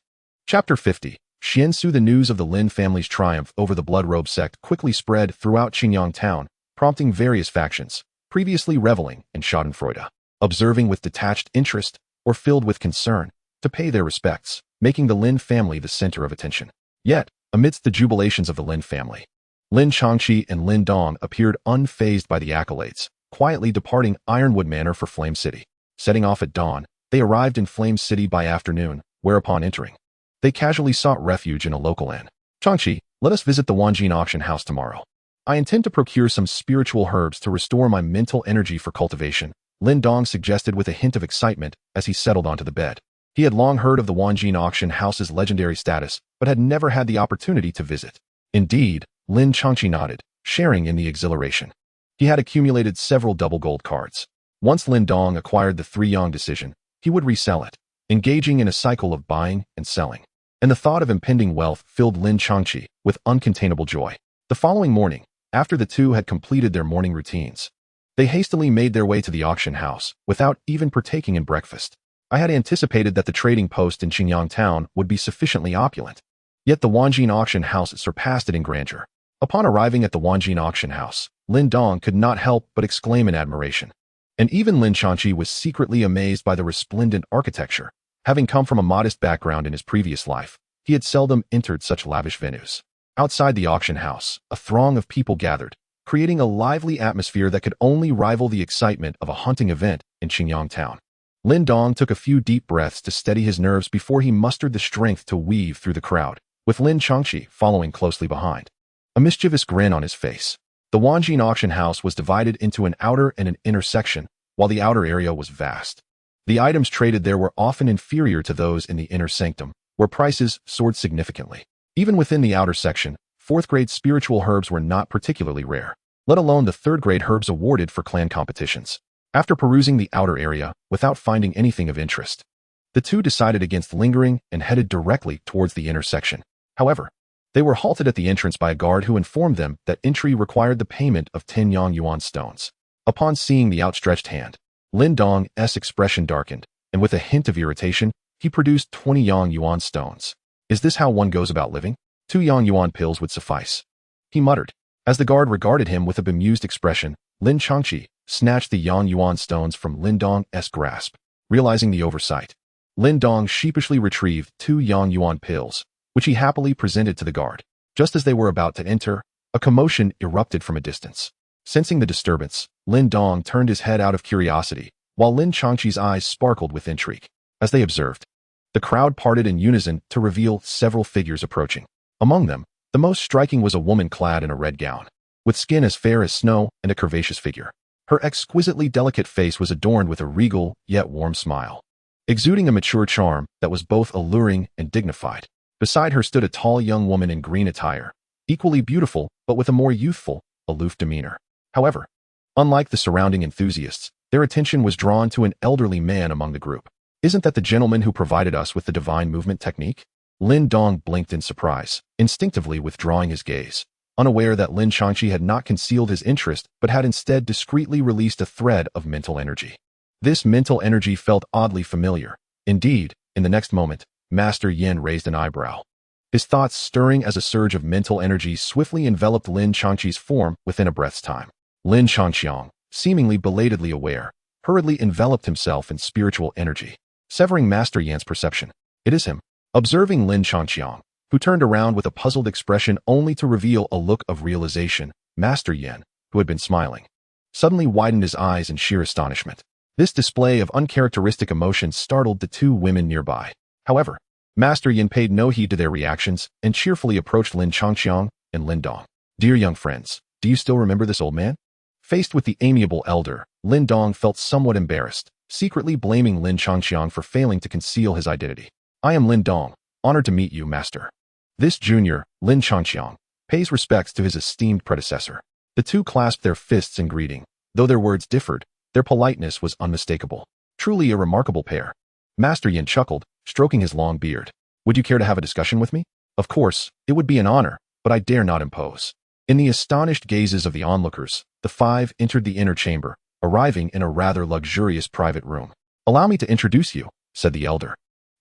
Chapter 50. Xiansu. The news of the Lin family's triumph over the Blood-Robe sect quickly spread throughout Qingyang town, prompting various factions, previously reveling in schadenfreude, observing with detached interest or filled with concern, to pay their respects, making the Lin family the center of attention. Yet, amidst the jubilations of the Lin family, Lin Changxi and Lin Dong appeared unfazed by the accolades, quietly departing Ironwood Manor for Flame City. Setting off at dawn, they arrived in Flame City by afternoon, whereupon entering, they casually sought refuge in a local inn. Changxi, let us visit the Wanjin auction house tomorrow. I intend to procure some spiritual herbs to restore my mental energy for cultivation, Lin Dong suggested with a hint of excitement as he settled onto the bed. He had long heard of the Wanjin auction house's legendary status, but had never had the opportunity to visit. Indeed, Lin Changxi nodded, sharing in the exhilaration. He had accumulated several double gold cards. Once Lin Dong acquired the 3-yang decision, he would resell it, engaging in a cycle of buying and selling. And the thought of impending wealth filled Lin Changxi with uncontainable joy. The following morning, after the two had completed their morning routines, they hastily made their way to the auction house, without even partaking in breakfast. I had anticipated that the trading post in Qingyang town would be sufficiently opulent. Yet the Wanjin auction house surpassed it in grandeur. Upon arriving at the Wanjin auction house, Lin Dong could not help but exclaim in admiration. And even Lin Changqi was secretly amazed by the resplendent architecture. Having come from a modest background in his previous life, he had seldom entered such lavish venues. Outside the auction house, a throng of people gathered, creating a lively atmosphere that could only rival the excitement of a hunting event in Qingyang town. Lin Dong took a few deep breaths to steady his nerves before he mustered the strength to weave through the crowd, with Lin Changqi following closely behind. A mischievous grin on his face. The Wanjin auction house was divided into an outer and an inner section, while the outer area was vast. The items traded there were often inferior to those in the inner sanctum, where prices soared significantly. Even within the outer section, fourth-grade spiritual herbs were not particularly rare, let alone the third-grade herbs awarded for clan competitions. After perusing the outer area, without finding anything of interest, the two decided against lingering and headed directly towards the inner section. However, they were halted at the entrance by a guard who informed them that entry required the payment of 10 Yang Yuan stones. Upon seeing the outstretched hand, Lin Dong's expression darkened, and with a hint of irritation, he produced 20 Yang Yuan stones. Is this how one goes about living? 2 Yang Yuan pills would suffice, he muttered. As the guard regarded him with a bemused expression, Lin Changqi snatched the Yang Yuan stones from Lin Dong's grasp. Realizing the oversight, Lin Dong sheepishly retrieved 2 Yang Yuan pills, which he happily presented to the guard. Just as they were about to enter, a commotion erupted from a distance. Sensing the disturbance, Lin Dong turned his head out of curiosity, while Lin Changqi's eyes sparkled with intrigue. As they observed, the crowd parted in unison to reveal several figures approaching. Among them, the most striking was a woman clad in a red gown, with skin as fair as snow and a curvaceous figure. Her exquisitely delicate face was adorned with a regal yet warm smile, exuding a mature charm that was both alluring and dignified. Beside her stood a tall young woman in green attire, equally beautiful but with a more youthful, aloof demeanor. However, unlike the surrounding enthusiasts, their attention was drawn to an elderly man among the group. Isn't that the gentleman who provided us with the divine movement technique? Lin Dong blinked in surprise, instinctively withdrawing his gaze, unaware that Lin Changqi had not concealed his interest but had instead discreetly released a thread of mental energy. This mental energy felt oddly familiar. Indeed, in the next moment, Master Yin raised an eyebrow, his thoughts stirring as a surge of mental energy swiftly enveloped Lin Changqi's form within a breath's time. Lin Changqiang, seemingly belatedly aware, hurriedly enveloped himself in spiritual energy, severing Master Yan's perception. It is him. Observing Lin Changqiang, who turned around with a puzzled expression only to reveal a look of realization, Master Yin, who had been smiling, suddenly widened his eyes in sheer astonishment. This display of uncharacteristic emotion startled the two women nearby. However, Master Yin paid no heed to their reactions and cheerfully approached Lin Changqiang and Lin Dong. Dear young friends, do you still remember this old man? Faced with the amiable elder, Lin Dong felt somewhat embarrassed, secretly blaming Lin Changqiang for failing to conceal his identity. I am Lin Dong, honored to meet you, master. This junior, Lin Changqiang, pays respects to his esteemed predecessor. The two clasped their fists in greeting. Though their words differed, their politeness was unmistakable. Truly a remarkable pair. Master Yin chuckled, stroking his long beard. Would you care to have a discussion with me? Of course, it would be an honor, but I dare not impose. In the astonished gazes of the onlookers, the five entered the inner chamber, arriving in a rather luxurious private room. Allow me to introduce you, said the elder.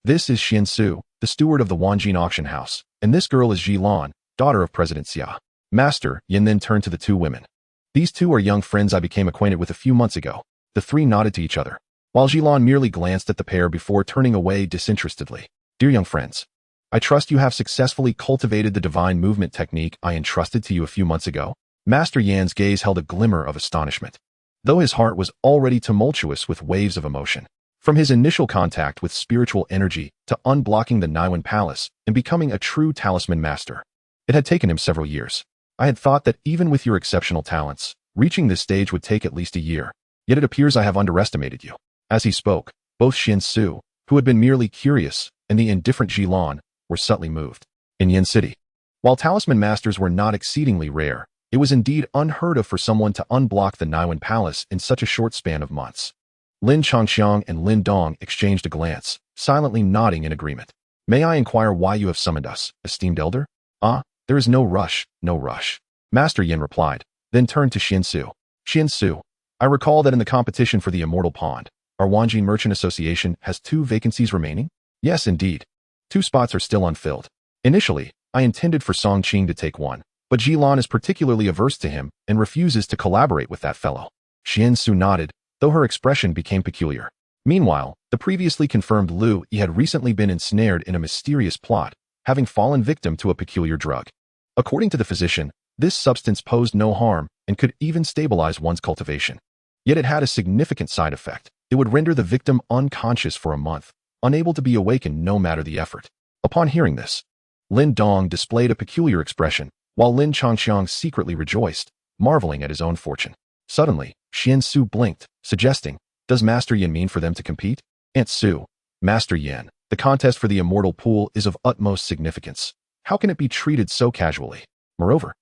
This is Xian Su, the steward of the Wanjin auction house, and this girl is Ji Lan, daughter of President Xia. Master Yin then turned to the two women. These two are young friends I became acquainted with a few months ago. The three nodded to each other, while Ji Lan merely glanced at the pair before turning away disinterestedly. Dear young friends, I trust you have successfully cultivated the divine movement technique I entrusted to you a few months ago. Master Yan's gaze held a glimmer of astonishment, though his heart was already tumultuous with waves of emotion. From his initial contact with spiritual energy to unblocking the Naiwan Palace and becoming a true talisman master, it had taken him several years. I had thought that even with your exceptional talents, reaching this stage would take at least a year, yet it appears I have underestimated you. As he spoke, both Xian Su, who had been merely curious, and the indifferent Ji Lan, were subtly moved. In Yin City, while talisman masters were not exceedingly rare, it was indeed unheard of for someone to unblock the Naiwan Palace in such a short span of months. Lin Changqiang and Lin Dong exchanged a glance, silently nodding in agreement. May I inquire why you have summoned us, esteemed elder? There is no rush, no rush. Master Yin replied, then turned to Xian Su. Xian Su, I recall that in the competition for the Immortal Pond, our Wanjin Merchant Association has 2 vacancies remaining? Yes, indeed. 2 spots are still unfilled. Initially, I intended for Song Qing to take one, but Jilan is particularly averse to him and refuses to collaborate with that fellow. Xian Su nodded, though her expression became peculiar. Meanwhile, the previously confirmed Lu Yi had recently been ensnared in a mysterious plot, having fallen victim to a peculiar drug. According to the physician, this substance posed no harm and could even stabilize one's cultivation. Yet it had a significant side effect. It would render the victim unconscious for a month, unable to be awakened no matter the effort. Upon hearing this, Lin Dong displayed a peculiar expression, while Lin Changxiang secretly rejoiced, marveling at his own fortune. Suddenly, Xian Su blinked, suggesting, "Does Master Yin mean for them to compete?" Aunt Su, Master Yin, the contest for the immortal pool is of utmost significance. How can it be treated so casually? Moreover,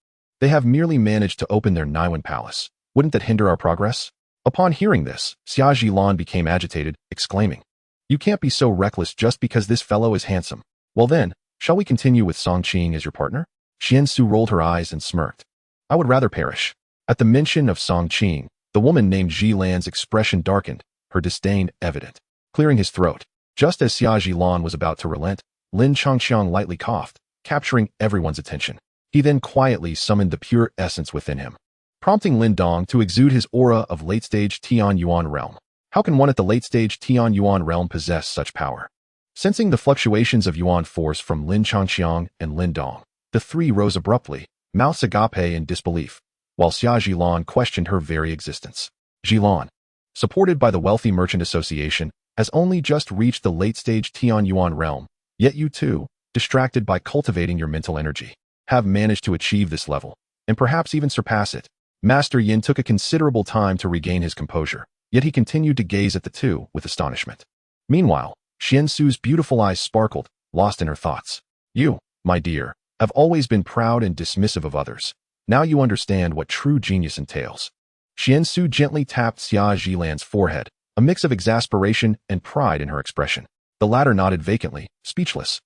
they have merely managed to open their Naiwan palace. Wouldn't that hinder our progress? Upon hearing this, Xia Jilan became agitated, exclaiming, "You can't be so reckless just because this fellow is handsome. Well then, shall we continue with Song Qing as your partner?" Xian Su rolled her eyes and smirked. "I would rather perish." At the mention of Song Qing, the woman named Jilan's expression darkened, her disdain evident. Clearing his throat, just as Xia Jilan was about to relent, Lin Changxiang lightly coughed, capturing everyone's attention. He then quietly summoned the pure essence within him, prompting Lin Dong to exude his aura of late-stage Tian Yuan realm. How can one at the late-stage Tian Yuan realm possess such power? Sensing the fluctuations of Yuan force from Lin Changxiang and Lin Dong, the 3 rose abruptly, mouths agape in disbelief, while Xia Jilan questioned her very existence. Jilan, supported by the Wealthy Merchant Association, has only just reached the late-stage Tian Yuan realm, yet you too, distracted by cultivating your mental energy, have managed to achieve this level, and perhaps even surpass it. Master Yin took a considerable time to regain his composure, yet he continued to gaze at the 2 with astonishment. Meanwhile, Xian Su's beautiful eyes sparkled, lost in her thoughts. "You, my dear, have always been proud and dismissive of others. Now you understand what true genius entails." Xian Su gently tapped Xia Jilan's forehead, a mix of exasperation and pride in her expression. The latter nodded vacantly, speechless.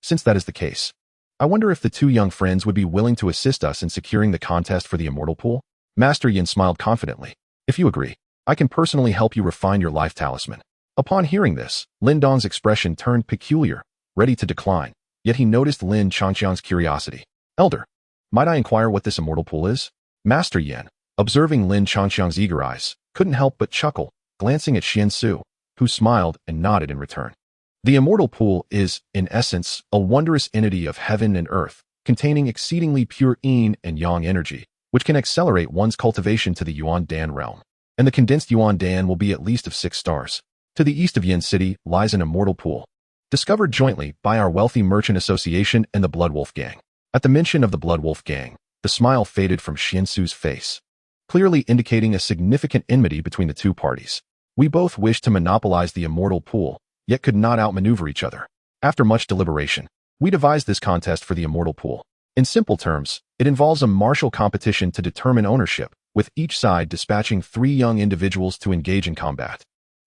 Since that is the case, I wonder if the 2 young friends would be willing to assist us in securing the contest for the immortal pool?" Master Yin smiled confidently. "If you agree, I can personally help you refine your life talisman." Upon hearing this, Lin Dong's expression turned peculiar, ready to decline, yet he noticed Lin Changxiang's curiosity. "Elder, might I inquire what this immortal pool is?" Master Yin, observing Lin Changxiang's eager eyes, couldn't help but chuckle, glancing at Xian Su, who smiled and nodded in return. The immortal pool is, in essence, a wondrous entity of heaven and earth, containing exceedingly pure yin and yang energy, which can accelerate one's cultivation to the Yuan Dan realm. And the condensed Yuan Dan will be at least of 6 stars. To the east of Yin City lies an immortal pool, discovered jointly by our Wealthy Merchant Association and the Blood Wolf Gang. At the mention of the Blood Wolf Gang, the smile faded from Xian Su's face, clearly indicating a significant enmity between the 2 parties. "We both wish to monopolize the immortal pool, yet could not outmaneuver each other. After much deliberation, we devised this contest for the immortal pool. In simple terms, it involves a martial competition to determine ownership, with each side dispatching 3 young individuals to engage in combat.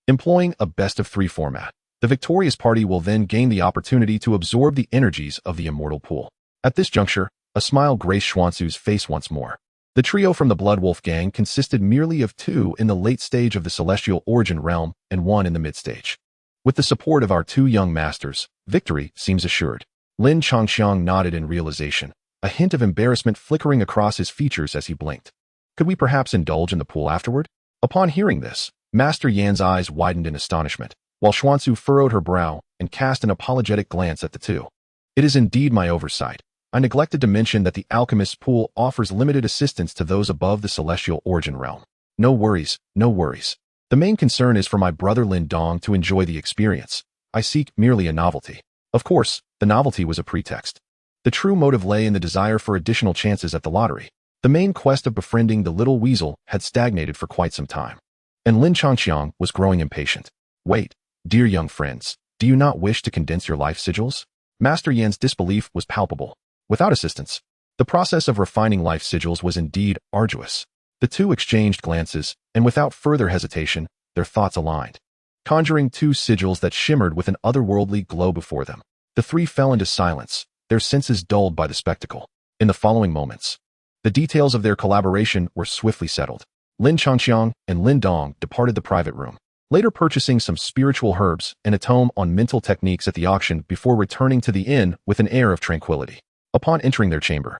Employing a best-of-3 format, the victorious party will then gain the opportunity to absorb the energies of the immortal pool." At this juncture, a smile graced Xuansu's face once more. The trio from the Blood Wolf Gang consisted merely of 2 in the late stage of the celestial origin realm and 1 in the mid-stage. With the support of our 2 young masters, victory seems assured. Lin Changxiang nodded in realization, a hint of embarrassment flickering across his features as he blinked. "Could we perhaps indulge in the pool afterward?" Upon hearing this, Master Yan's eyes widened in astonishment, while Xuansu furrowed her brow and cast an apologetic glance at the 2. "It is indeed my oversight. I neglected to mention that the Alchemist's Pool offers limited assistance to those above the celestial origin realm." No worries, no worries. The main concern is for my brother Lin Dong to enjoy the experience. I seek merely a novelty. Of course, the novelty was a pretext. The true motive lay in the desire for additional chances at the lottery. The main quest of befriending the little weasel had stagnated for quite some time, and Lin Changxiang was growing impatient. "Wait, dear young friends, do you not wish to condense your life sigils?" Master Yan's disbelief was palpable. Without assistance, the process of refining life sigils was indeed arduous. The 2 exchanged glances, and without further hesitation, their thoughts aligned, conjuring 2 sigils that shimmered with an otherworldly glow before them. The 3 fell into silence, their senses dulled by the spectacle. In the following moments, the details of their collaboration were swiftly settled. Lin Changxiang and Lin Dong departed the private room, later purchasing some spiritual herbs and a tome on mental techniques at the auction before returning to the inn with an air of tranquility. Upon entering their chamber,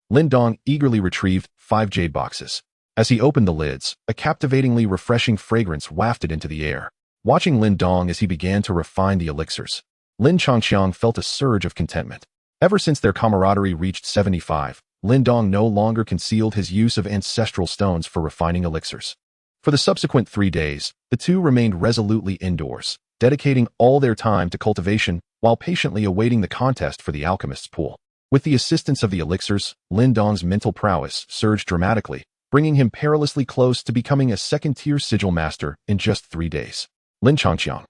Lin Dong eagerly retrieved 5 jade boxes. As he opened the lids, a captivatingly refreshing fragrance wafted into the air. Watching Lin Dong as he began to refine the elixirs, Lin Changqiang felt a surge of contentment. Ever since their camaraderie reached 75, Lin Dong no longer concealed his use of ancestral stones for refining elixirs. For the subsequent 3 days, the two remained resolutely indoors, dedicating all their time to cultivation while patiently awaiting the contest for the alchemist's pool. With the assistance of the elixirs, Lin Dong's mental prowess surged dramatically, bringing him perilously close to becoming a second-tier sigil master in just 3 days. Lin Changqiang,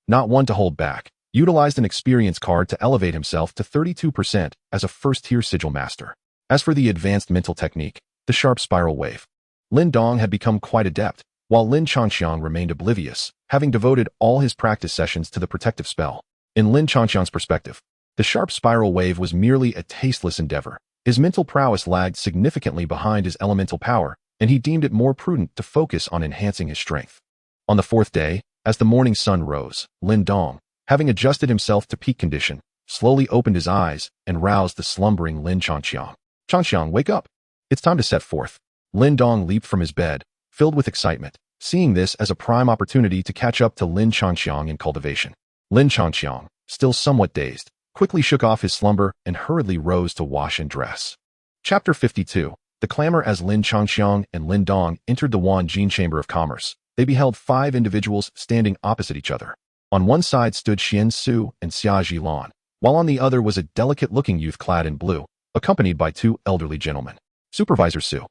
not one to hold back, utilized an experience card to elevate himself to 32% as a first-tier sigil master. As for the advanced mental technique, the sharp spiral wave, Lin Dong had become quite adept, while Lin Changqiang remained oblivious, having devoted all his practice sessions to the protective spell. In Lin Changqiang's perspective, the sharp spiral wave was merely a tasteless endeavor. His mental prowess lagged significantly behind his elemental power, and he deemed it more prudent to focus on enhancing his strength. On the 4th day, as the morning sun rose, Lin Dong, having adjusted himself to peak condition, slowly opened his eyes and roused the slumbering Lin Changqiang. "Changqiang, wake up! It's time to set forth." Lin Dong leaped from his bed, filled with excitement, seeing this as a prime opportunity to catch up to Lin Changqiang in cultivation. Lin Changqiang, still somewhat dazed, quickly shook off his slumber and hurriedly rose to wash and dress. Chapter 52. The clamor. As Lin Changqiang and Lin Dong entered the Wanjin Chamber of Commerce, they beheld 5 individuals standing opposite each other. On one side stood Xian Su and Xia Zhilan, while on the other was a delicate-looking youth clad in blue, accompanied by 2 elderly gentlemen. "Supervisor Su,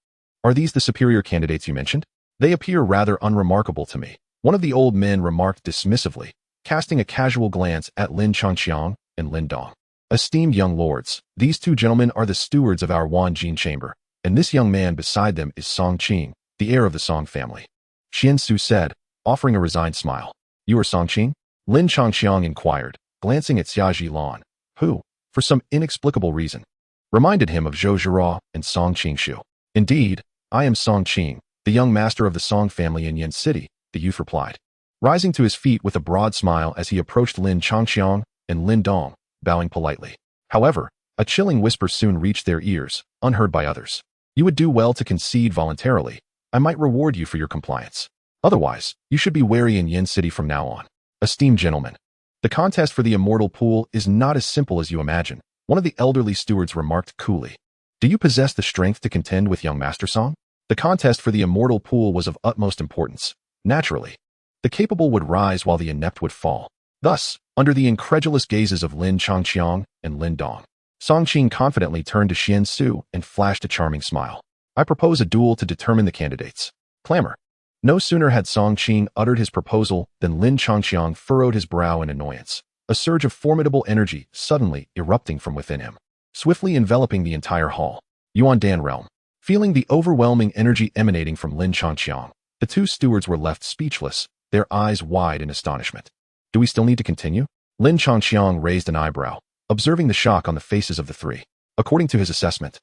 are these the superior candidates you mentioned? They appear rather unremarkable to me," one of the old men remarked dismissively, casting a casual glance at Lin Changqiang and Lin Dong. "Esteemed young lords, these 2 gentlemen are the stewards of our Wanjin chamber, and this young man beside them is Song Qing, the heir of the Song family," Xian Su said, offering a resigned smile. "You are Song Qing?" Lin Changqiang inquired, glancing at Xia Zhilan, who, for some inexplicable reason, reminded him of Zhou Zhira and Song Qingshu. "Indeed, I am Song Qing, the young master of the Song family in Yen City," the youth replied, rising to his feet with a broad smile as he approached Lin Changqiang and Lin Dong, bowing politely. However, a chilling whisper soon reached their ears, unheard by others. "You would do well to concede voluntarily. I might reward you for your compliance. Otherwise, you should be wary in Yen City from now on. Esteemed gentlemen, the contest for the immortal pool is not as simple as you imagine," one of the elderly stewards remarked coolly. "Do you possess the strength to contend with young Master Song?" The contest for the immortal pool was of utmost importance. Naturally, the capable would rise while the inept would fall. Thus, under the incredulous gazes of Lin Changqiang and Lin Dong, Song Qing confidently turned to Xian Su and flashed a charming smile. "I propose a duel to determine the candidates." Clamor. No sooner had Song Qing uttered his proposal than Lin Changqiang furrowed his brow in annoyance, a surge of formidable energy suddenly erupting from within him, swiftly enveloping the entire hall. Yuandan realm. Feeling the overwhelming energy emanating from Lin Changqiang, the 2 stewards were left speechless, their eyes wide in astonishment. "Do we still need to continue?" Lin Changqiang raised an eyebrow, observing the shock on the faces of the 3. According to his assessment,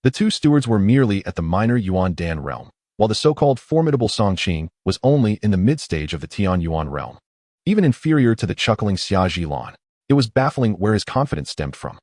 the 2 stewards were merely at the minor Yuandan realm, while the so-called formidable Song Qing was only in the mid-stage of the Tian Yuan realm. Even inferior to the chuckling Xia Zhilan, it was baffling where his confidence stemmed from.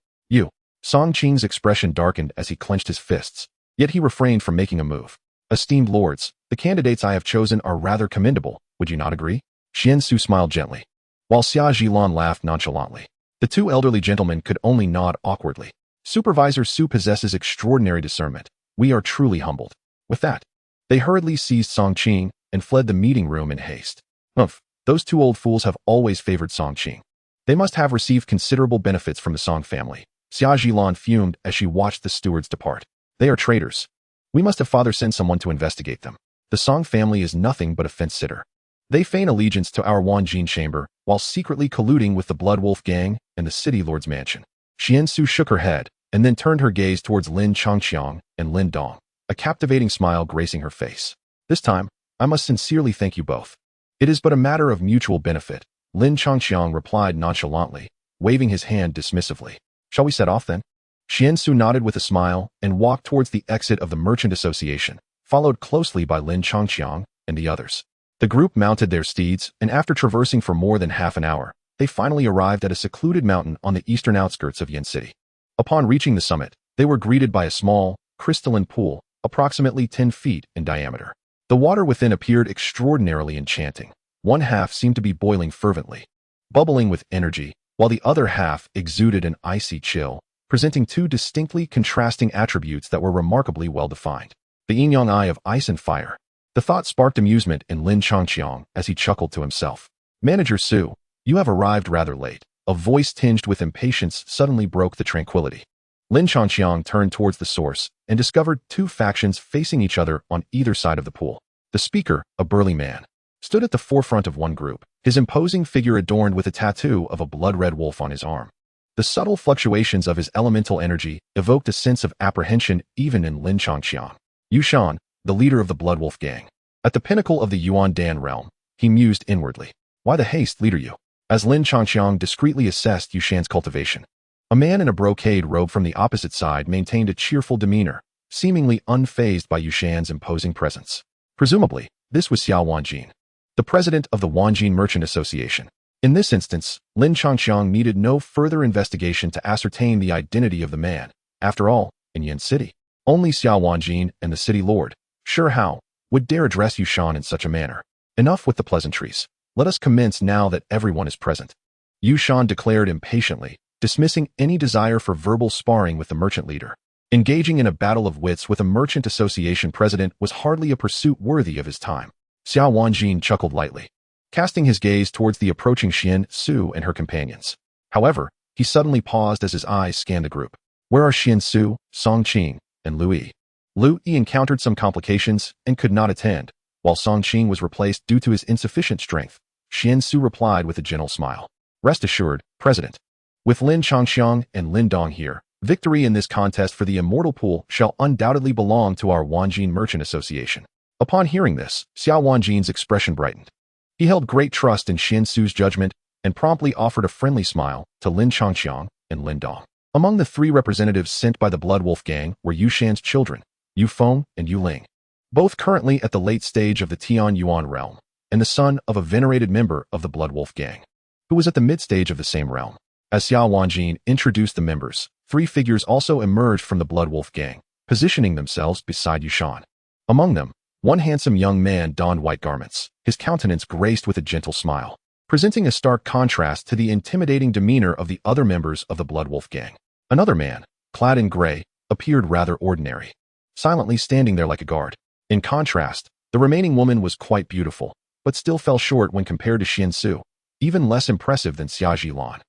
Song Qing's expression darkened as he clenched his fists, yet he refrained from making a move. "Esteemed lords, the candidates I have chosen are rather commendable, would you not agree?" Xian Su smiled gently, while Xia Zhilan laughed nonchalantly. The 2 elderly gentlemen could only nod awkwardly. "Supervisor Su possesses extraordinary discernment. We are truly humbled." With that, they hurriedly seized Song Qing and fled the meeting room in haste. "Humph, those 2 old fools have always favored Song Qing. They must have received considerable benefits from the Song family." Xia Zhilan fumed as she watched the stewards depart. "They are traitors. We must have father send someone to investigate them. The Song family is nothing but a fence-sitter. They feign allegiance to our Wanjin chamber while secretly colluding with the Blood Wolf gang and the City Lord's mansion." Xian Su shook her head and then turned her gaze towards Lin Changqiang and Lin Dong, a captivating smile gracing her face. "This time, I must sincerely thank you both. It is but a matter of mutual benefit," Lin Changqiang replied nonchalantly, waving his hand dismissively. "Shall we set off then?" Xian Su nodded with a smile and walked towards the exit of the Merchant Association, followed closely by Lin Changqiang and the others. The group mounted their steeds, and after traversing for more than half an hour, they finally arrived at a secluded mountain on the eastern outskirts of Yin City. Upon reaching the summit, they were greeted by a small, crystalline pool, approximately 10 feet in diameter. The water within appeared extraordinarily enchanting. One half seemed to be boiling fervently, bubbling with energy, while the other half exuded an icy chill, presenting two distinctly contrasting attributes that were remarkably well-defined. The yin-yang eye of ice and fire. The thought sparked amusement in Lin Changqiang as he chuckled to himself. Manager Su, you have arrived rather late. A voice tinged with impatience suddenly broke the tranquility. Lin Changqiang turned towards the source and discovered two factions facing each other on either side of the pool. The speaker, a burly man, stood at the forefront of one group, his imposing figure adorned with a tattoo of a blood-red wolf on his arm. The subtle fluctuations of his elemental energy evoked a sense of apprehension even in Lin Changqiang. Yushan, the leader of the Blood Wolf gang. At the pinnacle of the Yuan Dan realm, he mused inwardly. Why the haste, leader you? As Lin Changqiang discreetly assessed Yushan's cultivation. A man in a brocade robe from the opposite side maintained a cheerful demeanor, seemingly unfazed by Yushan's imposing presence. Presumably, this was Xiao Wanjin, the president of the Wanjin Merchant Association. In this instance, Lin Changqiang needed no further investigation to ascertain the identity of the man. After all, in Yin City, only Xiao Wanjin and the city lord, Sure Hao, would dare address Yushan in such a manner. Enough with the pleasantries. Let us commence now that everyone is present. Yushan declared impatiently, dismissing any desire for verbal sparring with the merchant leader. Engaging in a battle of wits with a merchant association president was hardly a pursuit worthy of his time. Xiao Wanjin chuckled lightly, casting his gaze towards the approaching Xian Su and her companions. However, he suddenly paused as his eyes scanned the group. Where are Xian Su, Song Qing, and Lu Yi? Lu Yi encountered some complications and could not attend, while Song Qing was replaced due to his insufficient strength. Xian Su replied with a gentle smile. Rest assured, President. With Lin Changqiang and Lin Dong here, victory in this contest for the Immortal Pool shall undoubtedly belong to our Wanjin Merchant Association. Upon hearing this, Xiao Wanjin's expression brightened. He held great trust in Xian Su's judgment and promptly offered a friendly smile to Lin Changqiang and Lin Dong. Among the three representatives sent by the Blood Wolf gang were Yushan's children, Yu Feng and Yu Ling, both currently at the late stage of the Tian Yuan realm, and the son of a venerated member of the Blood Wolf gang, who was at the mid-stage of the same realm. As Xiao Wanjin introduced the members, three figures also emerged from the Blood Wolf gang, positioning themselves beside Yushan. Among them, one handsome young man donned white garments, his countenance graced with a gentle smile, presenting a stark contrast to the intimidating demeanor of the other members of the Blood Wolf gang. Another man, clad in gray, appeared rather ordinary, silently standing there like a guard. In contrast, the remaining woman was quite beautiful, but still fell short when compared to Xian Su, even less impressive than Xia Zhilan.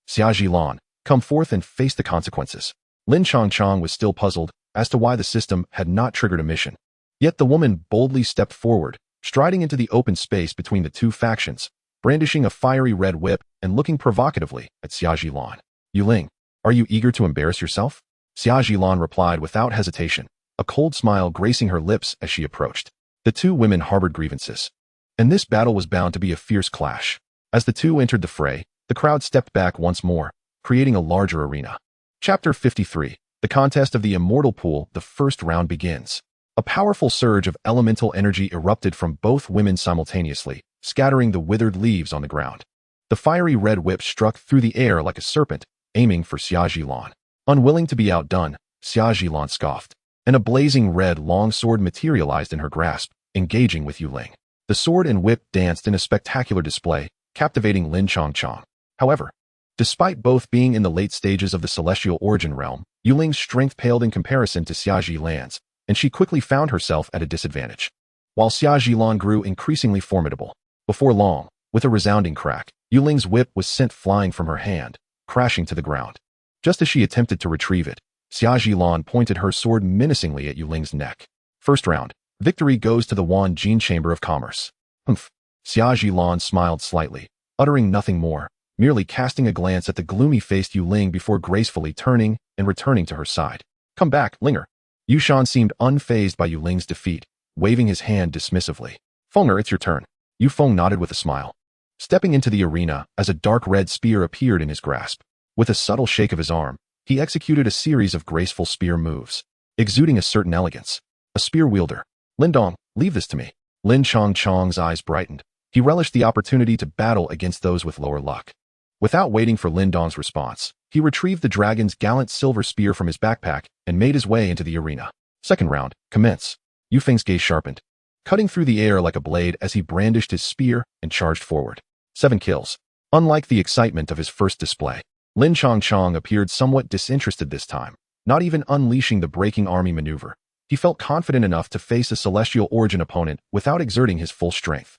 Xia Zhilan, come forth and face the consequences. Lin Changqiang was still puzzled as to why the system had not triggered a mission. Yet the woman boldly stepped forward, striding into the open space between the two factions, brandishing a fiery red whip and looking provocatively at Xia Zhilan. Yu Ling, are you eager to embarrass yourself? Xia Zhilan replied without hesitation, a cold smile gracing her lips as she approached. The two women harbored grievances, and this battle was bound to be a fierce clash. As the two entered the fray, the crowd stepped back once more, creating a larger arena. Chapter 53. The Contest of the Immortal Pool. The first round begins. A powerful surge of elemental energy erupted from both women simultaneously, scattering the withered leaves on the ground. The fiery red whip struck through the air like a serpent, aiming for Xia Zhilan. Unwilling to be outdone, Xia Zhilan scoffed, and a blazing red long sword materialized in her grasp, engaging with Yu Ling. The sword and whip danced in a spectacular display, captivating Lin Changqiang. However, despite both being in the late stages of the celestial origin realm, Yu Ling's strength paled in comparison to Xia Zhilan's, and she quickly found herself at a disadvantage. While Xia Zhilan grew increasingly formidable, before long, with a resounding crack, Yu Ling's whip was sent flying from her hand, crashing to the ground. Just as she attempted to retrieve it, Xia Zhilan pointed her sword menacingly at Yu Ling's neck. First round, victory goes to the Wanjin Chamber of Commerce. Humph. Xia Zhilan smiled slightly, uttering nothing more, merely casting a glance at the gloomy-faced Yu Ling before gracefully turning and returning to her side. Come back, Linger. Yushan seemed unfazed by Yu Ling's defeat, waving his hand dismissively. Fenger, it's your turn. Yu Feng nodded with a smile, stepping into the arena as a dark red spear appeared in his grasp. With a subtle shake of his arm, he executed a series of graceful spear moves, exuding a certain elegance. A spear wielder. Lin Dong, leave this to me. Lin Chongqing's eyes brightened. He relished the opportunity to battle against those with lower luck. Without waiting for Lin Dong's response, he retrieved the dragon's gallant silver spear from his backpack and made his way into the arena. Second round, commence. Yu Feng's gaze sharpened, cutting through the air like a blade as he brandished his spear and charged forward. 7 kills. Unlike the excitement of his first display, Lin Chongqing appeared somewhat disinterested this time, not even unleashing the breaking army maneuver. He felt confident enough to face a celestial origin opponent without exerting his full strength.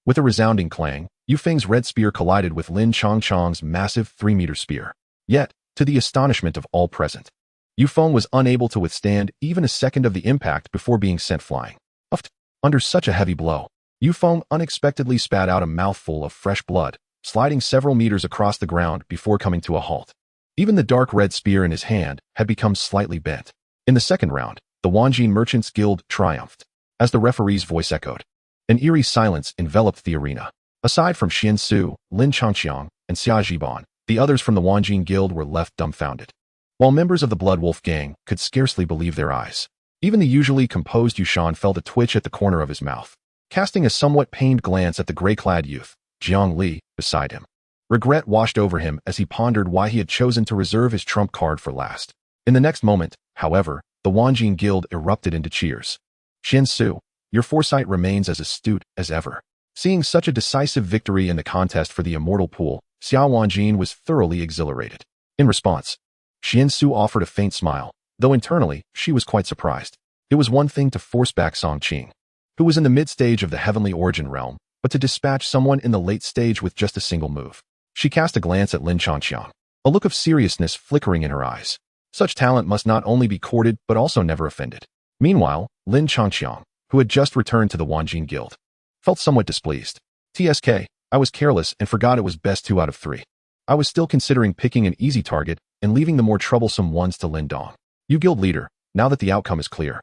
With a resounding clang, Yu Feng's red spear collided with Lin Chongqing's massive 3-meter spear. Yet, to the astonishment of all present, Yu Feng was unable to withstand even a second of the impact before being sent flying. Under such a heavy blow, Yu Feng unexpectedly spat out a mouthful of fresh blood, sliding several meters across the ground before coming to a halt. Even the dark red spear in his hand had become slightly bent. In the second round, the Wanjin Merchants Guild triumphed. As the referee's voice echoed, an eerie silence enveloped the arena. Aside from Xian Su, Lin Chongqing, and Xia Zhiban, the others from the Wanjin Guild were left dumbfounded, while members of the Blood Wolf gang could scarcely believe their eyes. Even the usually composed Yushan felt a twitch at the corner of his mouth, casting a somewhat pained glance at the gray-clad youth, Jiang Li, beside him. Regret washed over him as he pondered why he had chosen to reserve his trump card for last. In the next moment, however, the Wanjin Guild erupted into cheers. Xian Su, your foresight remains as astute as ever. Seeing such a decisive victory in the contest for the immortal pool, Xiao Wanjin was thoroughly exhilarated. In response, Xian Su offered a faint smile, though internally, she was quite surprised. It was one thing to force back Song Qing, who was in the mid-stage of the heavenly origin realm, but to dispatch someone in the late stage with just a single move. She cast a glance at Lin Chongqing, a look of seriousness flickering in her eyes. Such talent must not only be courted but also never offended. Meanwhile, Lin Chongqing, who had just returned to the Wanjin Guild, felt somewhat displeased. TSK, I was careless and forgot it was best 2 out of 3. I was still considering picking an easy target and leaving the more troublesome ones to Lin Dong. You guild leader, now that the outcome is clear,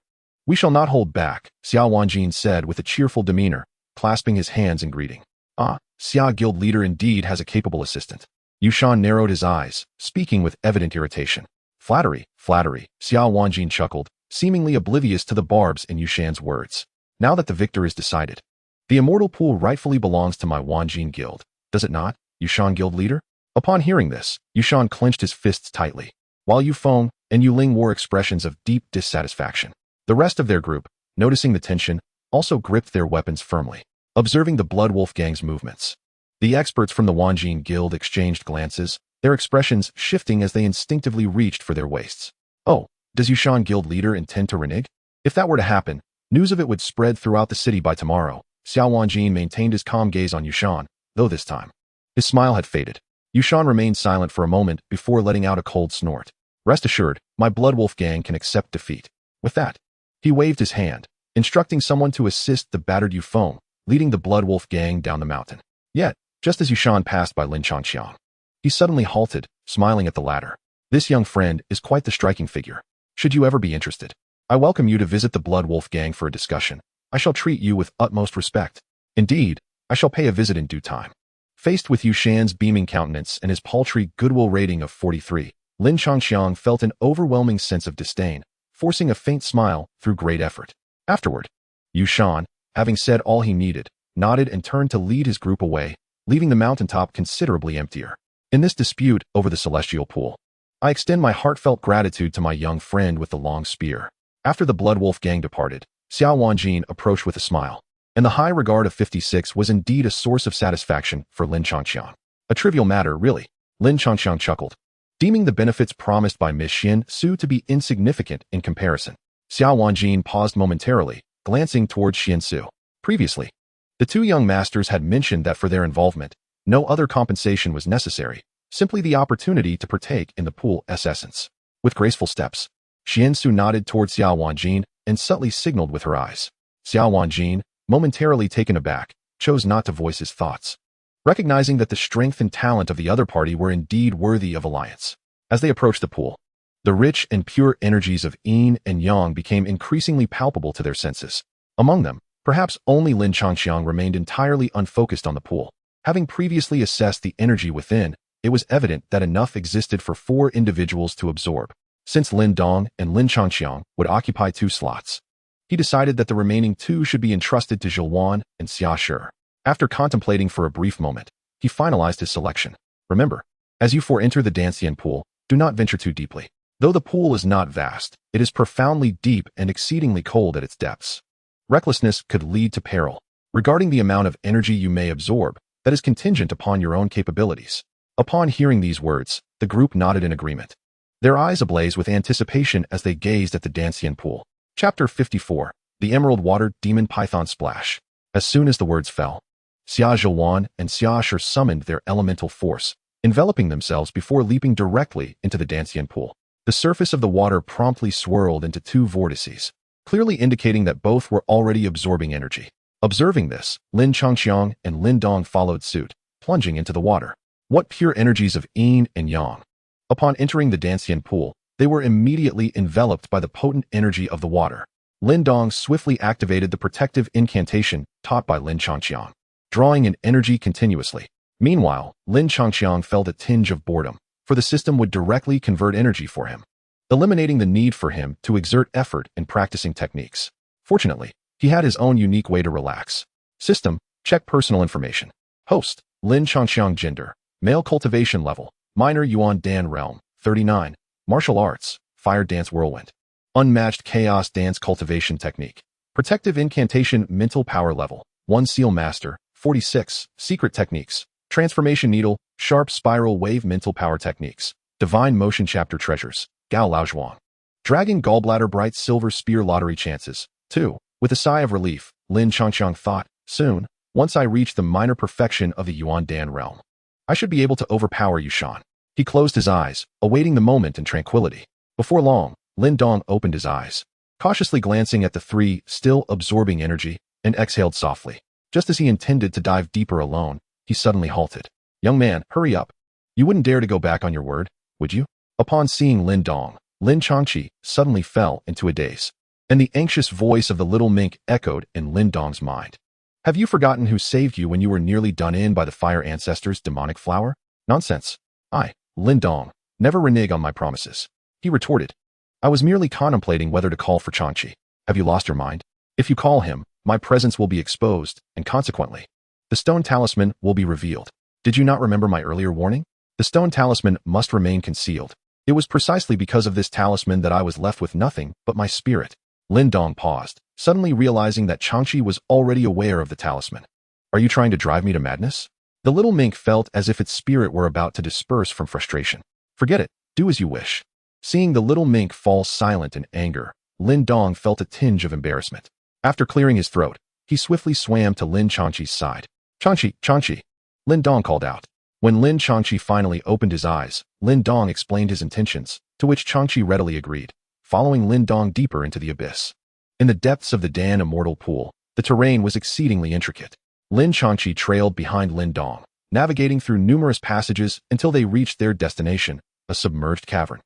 we shall not hold back, Xiao Wanjin said with a cheerful demeanor, clasping his hands in greeting. Ah, Xia guild leader indeed has a capable assistant. Yushan narrowed his eyes, speaking with evident irritation. Flattery, flattery, Xiao Wanjin chuckled, seemingly oblivious to the barbs in Yushan's words. Now that the victor is decided, the immortal pool rightfully belongs to my Wanjin guild, does it not, Yushan guild leader? Upon hearing this, Yushan clenched his fists tightly, while Yu Feng and Yu Ling wore expressions of deep dissatisfaction. The rest of their group, noticing the tension, also gripped their weapons firmly, observing the Blood Wolf gang's movements. The experts from the Wanjin Guild exchanged glances, their expressions shifting as they instinctively reached for their waists. Oh, does Yushan guild leader intend to renege? If that were to happen, news of it would spread throughout the city by tomorrow. Xiao Wanjin maintained his calm gaze on Yushan, though this time, his smile had faded. Yushan remained silent for a moment before letting out a cold snort. Rest assured, my Blood Wolf gang can accept defeat. With that, he waved his hand, instructing someone to assist the battered Yu Feng, leading the Blood Wolf gang down the mountain. Yet, just as Yushan passed by Lin Chongqing, he suddenly halted, smiling at the latter. This young friend is quite the striking figure. Should you ever be interested, I welcome you to visit the Blood Wolf gang for a discussion. I shall treat you with utmost respect. Indeed, I shall pay a visit in due time. Faced with Yushan's beaming countenance and his paltry goodwill rating of 43, Lin Chongqing felt an overwhelming sense of disdain, forcing a faint smile through great effort. Afterward, Yushan, having said all he needed, nodded and turned to lead his group away, leaving the mountaintop considerably emptier. In this dispute over the celestial pool, I extend my heartfelt gratitude to my young friend with the long spear. After the Blood Wolf gang departed, Xiao Wanjin approached with a smile, and the high regard of 56 was indeed a source of satisfaction for Lin Chongqing. A trivial matter, really, Lin Chongqing chuckled, deeming the benefits promised by Miss Xian Su to be insignificant in comparison. Xiao Wanjin paused momentarily, glancing towards Xian Su. Previously, the two young masters had mentioned that for their involvement, no other compensation was necessary, simply the opportunity to partake in the pool's essence. With graceful steps, Xian Su nodded towards Xiao Wanjin and subtly signaled with her eyes. Xiao Wanjin, momentarily taken aback, chose not to voice his thoughts, recognizing that the strength and talent of the other party were indeed worthy of alliance. As they approached the pool, the rich and pure energies of yin and yang became increasingly palpable to their senses. Among them, perhaps only Lin Chongqing remained entirely unfocused on the pool. Having previously assessed the energy within, it was evident that enough existed for 4 individuals to absorb, since Lin Dong and Lin Chongqing would occupy 2 slots. He decided that the remaining two should be entrusted to Zhilwan and Xia Shi. After contemplating for a brief moment, he finalized his selection. Remember, as you four enter the Dancian pool, do not venture too deeply. Though the pool is not vast, it is profoundly deep and exceedingly cold at its depths. Recklessness could lead to peril. Regarding the amount of energy you may absorb, that is contingent upon your own capabilities. Upon hearing these words, the group nodded in agreement. Their eyes ablaze with anticipation as they gazed at the Dancian pool. Chapter 54. The Emerald Water Demon Python Splash. As soon as the words fell, Xia Zhilwan and Xia Shi summoned their elemental force, enveloping themselves before leaping directly into the Dancian pool. The surface of the water promptly swirled into two vortices, clearly indicating that both were already absorbing energy. Observing this, Lin Changqiang and Lin Dong followed suit, plunging into the water. What pure energies of yin and yang! Upon entering the Dancian pool, they were immediately enveloped by the potent energy of the water. Lin Dong swiftly activated the protective incantation taught by Lin Changqiang, drawing in energy continuously. Meanwhile, Lin Changqiang felt a tinge of boredom, for the system would directly convert energy for him, eliminating the need for him to exert effort in practicing techniques. Fortunately, he had his own unique way to relax. System, check personal information. Host, Lin Changqiang Gender, male cultivation level, minor Yuan Dan realm, 39, martial arts, fire dance whirlwind, unmatched chaos dance cultivation technique, protective incantation mental power level, 1 seal master, 46, secret techniques, transformation needle, sharp spiral wave mental power techniques, divine motion chapter treasures, Gao Laozhuang, dragon gallbladder bright silver spear lottery chances, 2. With a sigh of relief, Lin Changqiang thought, soon, once I reach the minor perfection of the Yuan Dan realm, I should be able to overpower Yushan. He closed his eyes, awaiting the moment in tranquility. Before long, Lin Dong opened his eyes, cautiously glancing at the three, still absorbing energy, and exhaled softly. Just as he intended to dive deeper alone, he suddenly halted. Young man, hurry up. You wouldn't dare to go back on your word, would you? Upon seeing Lin Dong, Lin Changqi suddenly fell into a daze, and the anxious voice of the little mink echoed in Lin Dong's mind. Have you forgotten who saved you when you were nearly done in by the fire ancestors' demonic flower? Nonsense. I, Lin Dong, never renege on my promises. He retorted. I was merely contemplating whether to call for Changqi. Have you lost your mind? If you call him, my presence will be exposed, and consequently, the stone talisman will be revealed. Did you not remember my earlier warning? The stone talisman must remain concealed. It was precisely because of this talisman that I was left with nothing but my spirit. Lin Dong paused, suddenly realizing that Changqi was already aware of the talisman. Are you trying to drive me to madness? The little mink felt as if its spirit were about to disperse from frustration. Forget it, do as you wish. Seeing the little mink fall silent in anger, Lin Dong felt a tinge of embarrassment. After clearing his throat, he swiftly swam to Lin Changqi's side. Changqi, Changqi, Lin Dong called out. When Lin Changqi finally opened his eyes, Lin Dong explained his intentions, to which Changqi readily agreed, following Lin Dong deeper into the abyss. In the depths of the Dan Immortal Pool, the terrain was exceedingly intricate. Lin Changqi trailed behind Lin Dong, navigating through numerous passages until they reached their destination, a submerged cavern.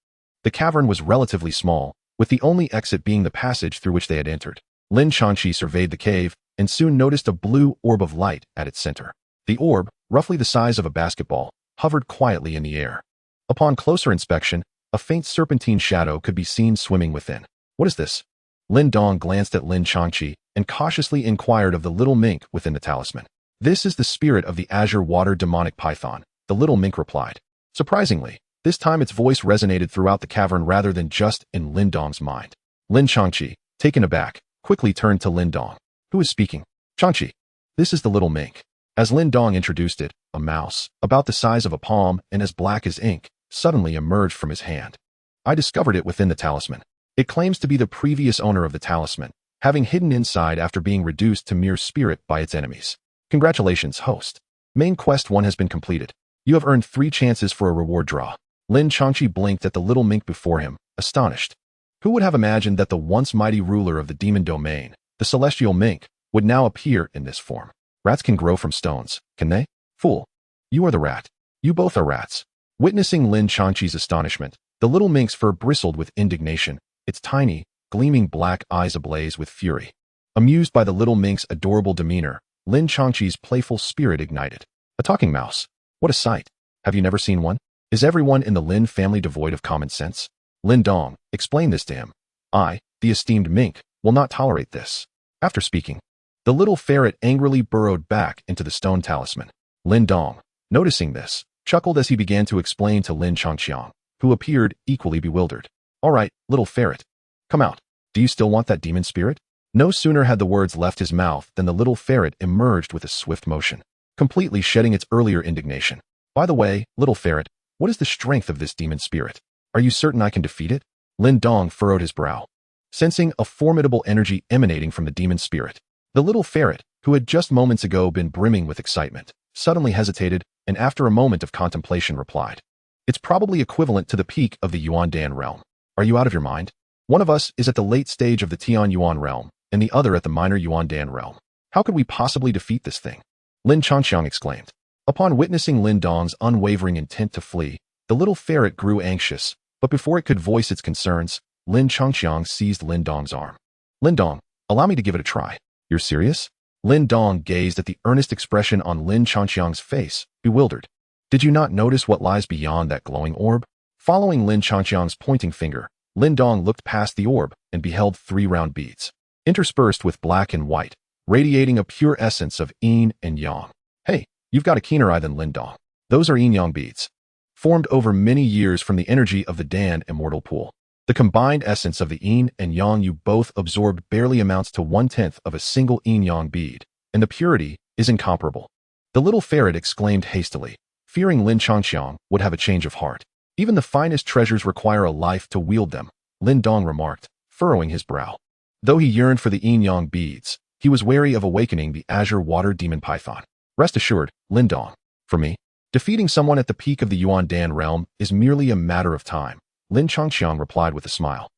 The cavern was relatively small, with the only exit being the passage through which they had entered. Lin Changqi surveyed the cave and soon noticed a blue orb of light at its center. The orb, roughly the size of a basketball, hovered quietly in the air. Upon closer inspection, a faint serpentine shadow could be seen swimming within. What is this? Lin Dong glanced at Lin Changqi and cautiously inquired of the little mink within the talisman. This is the spirit of the azure water demonic python, the little mink replied. Surprisingly, this time its voice resonated throughout the cavern rather than just in Lin Dong's mind. Lin Changqi, taken aback, quickly turned to Lin Dong. Who is speaking? Changqi. This is the little mink. As Lin Dong introduced it, a mouse, about the size of a palm and as black as ink, suddenly emerged from his hand. I discovered it within the talisman. It claims to be the previous owner of the talisman, having hidden inside after being reduced to mere spirit by its enemies. Congratulations, host. Main quest 1 has been completed. You have earned 3 chances for a reward draw. Lin Changqi blinked at the little mink before him, astonished. Who would have imagined that the once mighty ruler of the demon domain, the celestial mink, would now appear in this form? Rats can grow from stones, can they? Fool. You are the rat. You both are rats. Witnessing Lin Changqi's astonishment, the little mink's fur bristled with indignation, its tiny, gleaming black eyes ablaze with fury. Amused by the little mink's adorable demeanor, Lin Changqi's playful spirit ignited. A talking mouse. What a sight. Have you never seen one? Is everyone in the Lin family devoid of common sense? Lin Dong, explain this to him. I, the esteemed mink, will not tolerate this. After speaking, the little ferret angrily burrowed back into the stone talisman. Lin Dong, noticing this, chuckled as he began to explain to Lin Changqiang, who appeared equally bewildered. All right, little ferret. Come out. Do you still want that demon spirit? No sooner had the words left his mouth than the little ferret emerged with a swift motion, completely shedding its earlier indignation. By the way, little ferret, what is the strength of this demon spirit? Are you certain I can defeat it? Lin Dong furrowed his brow, sensing a formidable energy emanating from the demon spirit. The little ferret, who had just moments ago been brimming with excitement, suddenly hesitated and after a moment of contemplation replied. It's probably equivalent to the peak of the Yuan Dan realm. Are you out of your mind? One of us is at the late stage of the Tian Yuan realm, and the other at the minor Yuan Dan realm. How could we possibly defeat this thing? Lin Changqiang exclaimed. Upon witnessing Lin Dong's unwavering intent to flee, the little ferret grew anxious, but before it could voice its concerns, Lin Changqiang seized Lin Dong's arm. Lin Dong, allow me to give it a try. You're serious? Lin Dong gazed at the earnest expression on Lin Changqiang's face, bewildered. Did you not notice what lies beyond that glowing orb? Following Lin Changqiang's pointing finger, Lin Dong looked past the orb and beheld 3 round beads, interspersed with black and white, radiating a pure essence of yin and yang. Hey, you've got a keener eye than Lin Dong. Those are yin-yang beads, formed over many years from the energy of the Dan immortal pool. The combined essence of the yin and yang you both absorbed barely amounts to 1/10 of a single yin-yang bead, and the purity is incomparable. The little ferret exclaimed hastily, fearing Lin Changqiang would have a change of heart. Even the finest treasures require a life to wield them, Lin Dong remarked, furrowing his brow. Though he yearned for the yin-yang beads, he was wary of awakening the azure water demon python. Rest assured, Lin Dong, for me, defeating someone at the peak of the Yuan Dan realm is merely a matter of time, Lin Changqiang replied with a smile.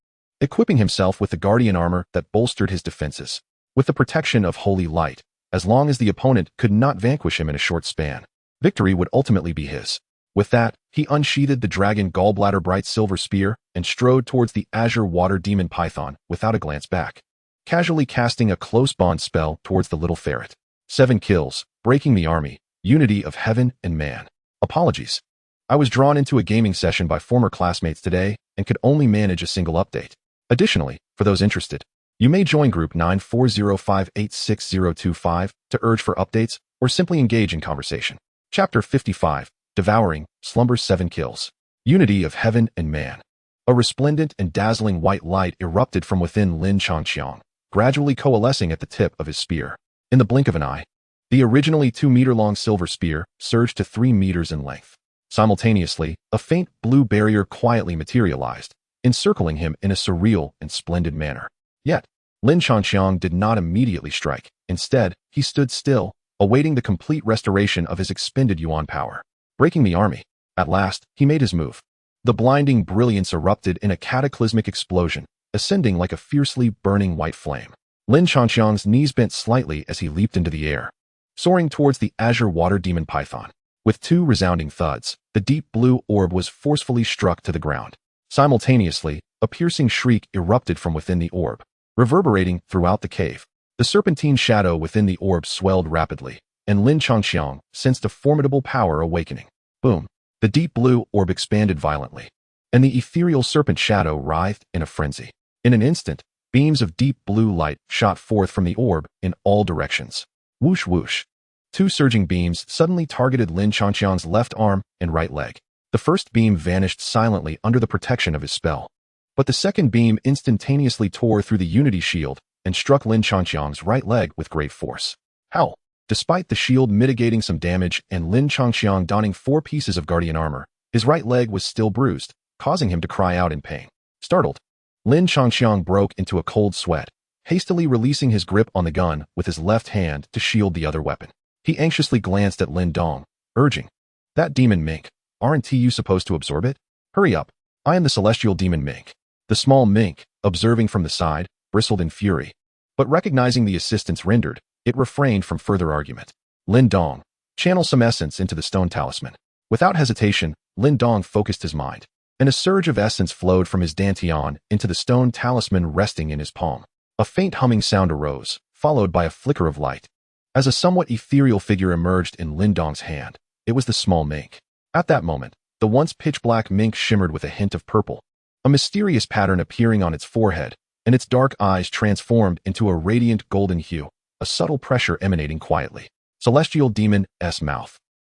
Equipping himself with the guardian armor that bolstered his defenses, with the protection of holy light, as long as the opponent could not vanquish him in a short span, victory would ultimately be his. With that, he unsheathed the dragon gallbladder bright silver spear and strode towards the azure water demon python without a glance back, casually casting a close bond spell towards the little ferret. 7 kills, breaking the army, unity of heaven and man. Apologies. I was drawn into a gaming session by former classmates today and could only manage a single update. Additionally, for those interested, you may join group 940586025 to urge for updates or simply engage in conversation. Chapter 55. Devouring, slumber 7 kills. Unity of heaven and man. A resplendent and dazzling white light erupted from within Lin Changqiang, gradually coalescing at the tip of his spear. In the blink of an eye, the originally 2-meter-long silver spear surged to 3 meters in length. Simultaneously, a faint blue barrier quietly materialized, encircling him in a surreal and splendid manner. Yet, Lin Changqiang did not immediately strike. Instead, he stood still, awaiting the complete restoration of his expended yuan power. Breaking the army. At last, he made his move. The blinding brilliance erupted in a cataclysmic explosion, ascending like a fiercely burning white flame. Lin Changqiang's knees bent slightly as he leaped into the air, soaring towards the azure water demon python. With 2 resounding thuds, the deep blue orb was forcefully struck to the ground. Simultaneously, a piercing shriek erupted from within the orb, reverberating throughout the cave. The serpentine shadow within the orb swelled rapidly, and Lin Changqiang sensed a formidable power awakening. Boom! The deep blue orb expanded violently, and the ethereal serpent shadow writhed in a frenzy. In an instant, beams of deep blue light shot forth from the orb in all directions. Whoosh whoosh. 2 surging beams suddenly targeted Lin Changqiang's left arm and right leg. The first beam vanished silently under the protection of his spell, but the second beam instantaneously tore through the unity shield and struck Lin Changqiang's right leg with great force. How? Despite the shield mitigating some damage and Lin Changqiang donning 4 pieces of guardian armor, his right leg was still bruised, causing him to cry out in pain. Startled, Lin Changqiang broke into a cold sweat, hastily releasing his grip on the gun with his left hand to shield the other weapon. He anxiously glanced at Lin Dong, urging, "That demon mink, aren't you supposed to absorb it? Hurry up, I am the celestial demon mink." The small mink, observing from the side, bristled in fury, but recognizing the assistance rendered, it refrained from further argument. Lin Dong, channel some essence into the stone talisman. Without hesitation, Lin Dong focused his mind, and a surge of essence flowed from his dantian into the stone talisman resting in his palm. A faint humming sound arose, followed by a flicker of light. As a somewhat ethereal figure emerged in Lin Dong's hand, it was the small mink. At that moment, the once pitch-black mink shimmered with a hint of purple, a mysterious pattern appearing on its forehead, and its dark eyes transformed into a radiant golden hue, a subtle pressure emanating quietly. Celestial Demon's mouth.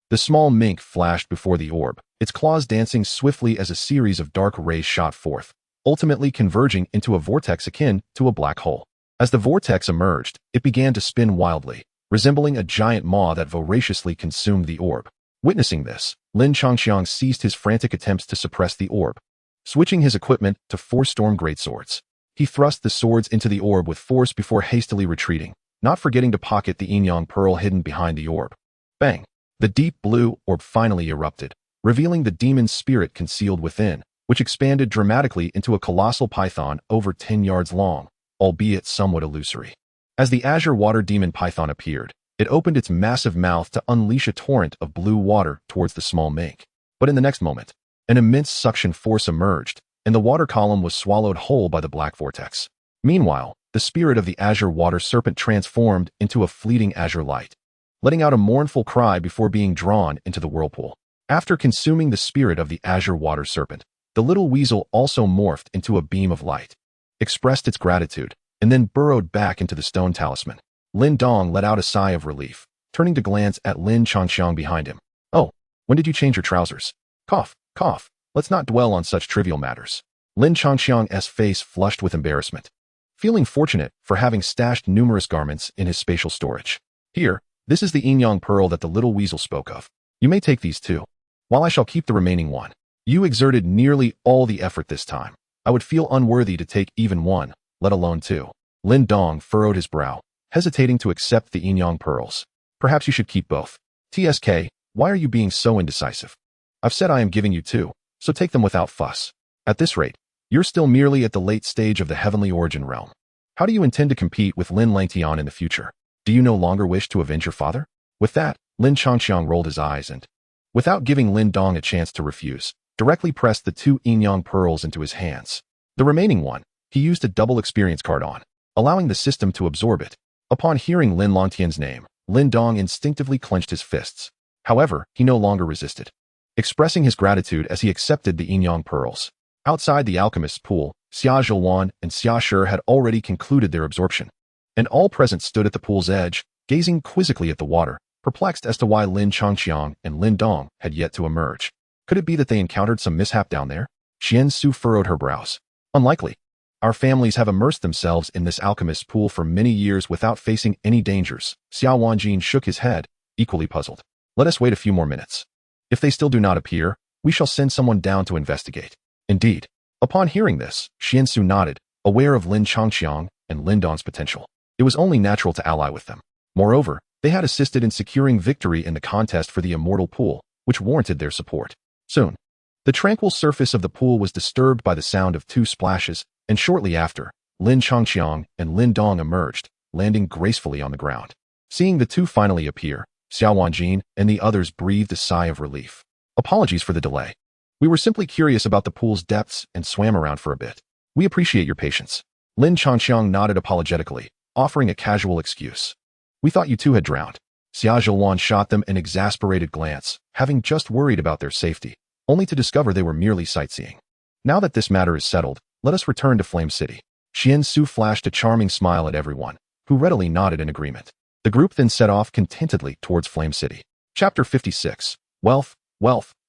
The small mink flashed before the orb, its claws dancing swiftly as a series of dark rays shot forth, ultimately converging into a vortex akin to a black hole. As the vortex emerged, it began to spin wildly, resembling a giant maw that voraciously consumed the orb. Witnessing this, Lin Changxiang ceased his frantic attempts to suppress the orb. Switching his equipment to 4 storm greatswords, he thrust the swords into the orb with force before hastily retreating, not forgetting to pocket the yin-yang pearl hidden behind the orb. Bang! The deep blue orb finally erupted, revealing the demon's spirit concealed within, which expanded dramatically into a colossal python over 10 yards long, albeit somewhat illusory. As the azure water demon python appeared, it opened its massive mouth to unleash a torrent of blue water towards the small mink. But in the next moment, an immense suction force emerged, and the water column was swallowed whole by the black vortex. Meanwhile, the spirit of the azure water serpent transformed into a fleeting azure light, letting out a mournful cry before being drawn into the whirlpool. After consuming the spirit of the azure water serpent, the little weasel also morphed into a beam of light, expressed its gratitude, and then burrowed back into the stone talisman. Lin Dong let out a sigh of relief, turning to glance at Lin Changxiang behind him. "Oh, when did you change your trousers?" Cough, cough. Let's not dwell on such trivial matters. Lin Changxiang's face flushed with embarrassment, feeling fortunate for having stashed numerous garments in his spatial storage. "Here, this is the yin-yang pearl that the little weasel spoke of. You may take these too, while I shall keep the remaining one. You exerted nearly all the effort this time. I would feel unworthy to take even one, let alone 2. Lin Dong furrowed his brow, hesitating to accept the yin-yang pearls. "Perhaps you should keep both. TSK, why are you being so indecisive? I've said I am giving you 2, so take them without fuss. At this rate, you're still merely at the late stage of the heavenly origin realm. How do you intend to compete with Lin Langtian in the future? Do you no longer wish to avenge your father?" With that, Lin Changxiang rolled his eyes and, without giving Lin Dong a chance to refuse, directly pressed the 2 yin-yang pearls into his hands. The remaining one, he used a double experience card on, allowing the system to absorb it. Upon hearing Lin Langtian's name, Lin Dong instinctively clenched his fists. However, he no longer resisted, expressing his gratitude as he accepted the yin-yang pearls. Outside the alchemist's pool, Xia Zhouwan and Xia Shi had already concluded their absorption, and all present stood at the pool's edge, gazing quizzically at the water, perplexed as to why Lin Changxiang and Lin Dong had yet to emerge. Could it be that they encountered some mishap down there? Xian Su furrowed her brows. "Unlikely. Our families have immersed themselves in this alchemist's pool for many years without facing any dangers." Xiao Wanjin shook his head, equally puzzled. "Let us wait a few more minutes. If they still do not appear, we shall send someone down to investigate." Indeed. Upon hearing this, Xian Su nodded, aware of Lin Changxiang and Lin Dong's potential. It was only natural to ally with them. Moreover, they had assisted in securing victory in the contest for the immortal pool, which warranted their support. Soon, the tranquil surface of the pool was disturbed by the sound of 2 splashes, and shortly after, Lin Changxiang and Lin Dong emerged, landing gracefully on the ground. Seeing the 2 finally appear, Xiao Wanjin and the others breathed a sigh of relief. "Apologies for the delay. We were simply curious about the pool's depths and swam around for a bit. We appreciate your patience." Lin Changxiang nodded apologetically, offering a casual excuse. "We thought you 2 had drowned." Xia Zhouwan shot them an exasperated glance, having just worried about their safety, only to discover they were merely sightseeing. "Now that this matter is settled, let us return to Flame City." Xian Su flashed a charming smile at everyone, who readily nodded in agreement. The group then set off contentedly towards Flame City. Chapter 56. Wealth,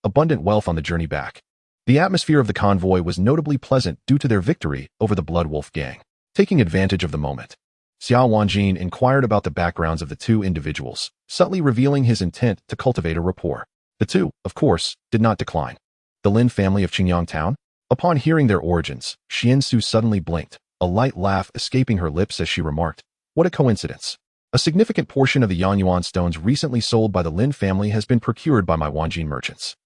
abundant wealth on the journey back. The atmosphere of the convoy was notably pleasant due to their victory over the Blood Wolf gang. Taking advantage of the moment, Xiao Wanjin inquired about the backgrounds of the 2 individuals, subtly revealing his intent to cultivate a rapport. The 2, of course, did not decline. The Lin family of Qingyang Town? Upon hearing their origins, Xian Su suddenly blinked, a light laugh escaping her lips as she remarked, "What a coincidence. A significant portion of the Yanyuan stones recently sold by the Lin family has been procured by my Wanjin merchants.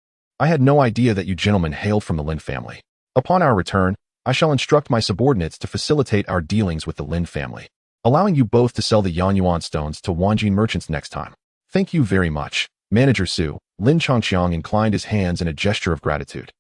I had no idea that you gentlemen hailed from the Lin family. Upon our return, I shall instruct my subordinates to facilitate our dealings with the Lin family, allowing you both to sell the Yanyuan stones to Wanjin merchants next time. Thank you very much, Manager Su." Lin Changxiang inclined his hands in a gesture of gratitude,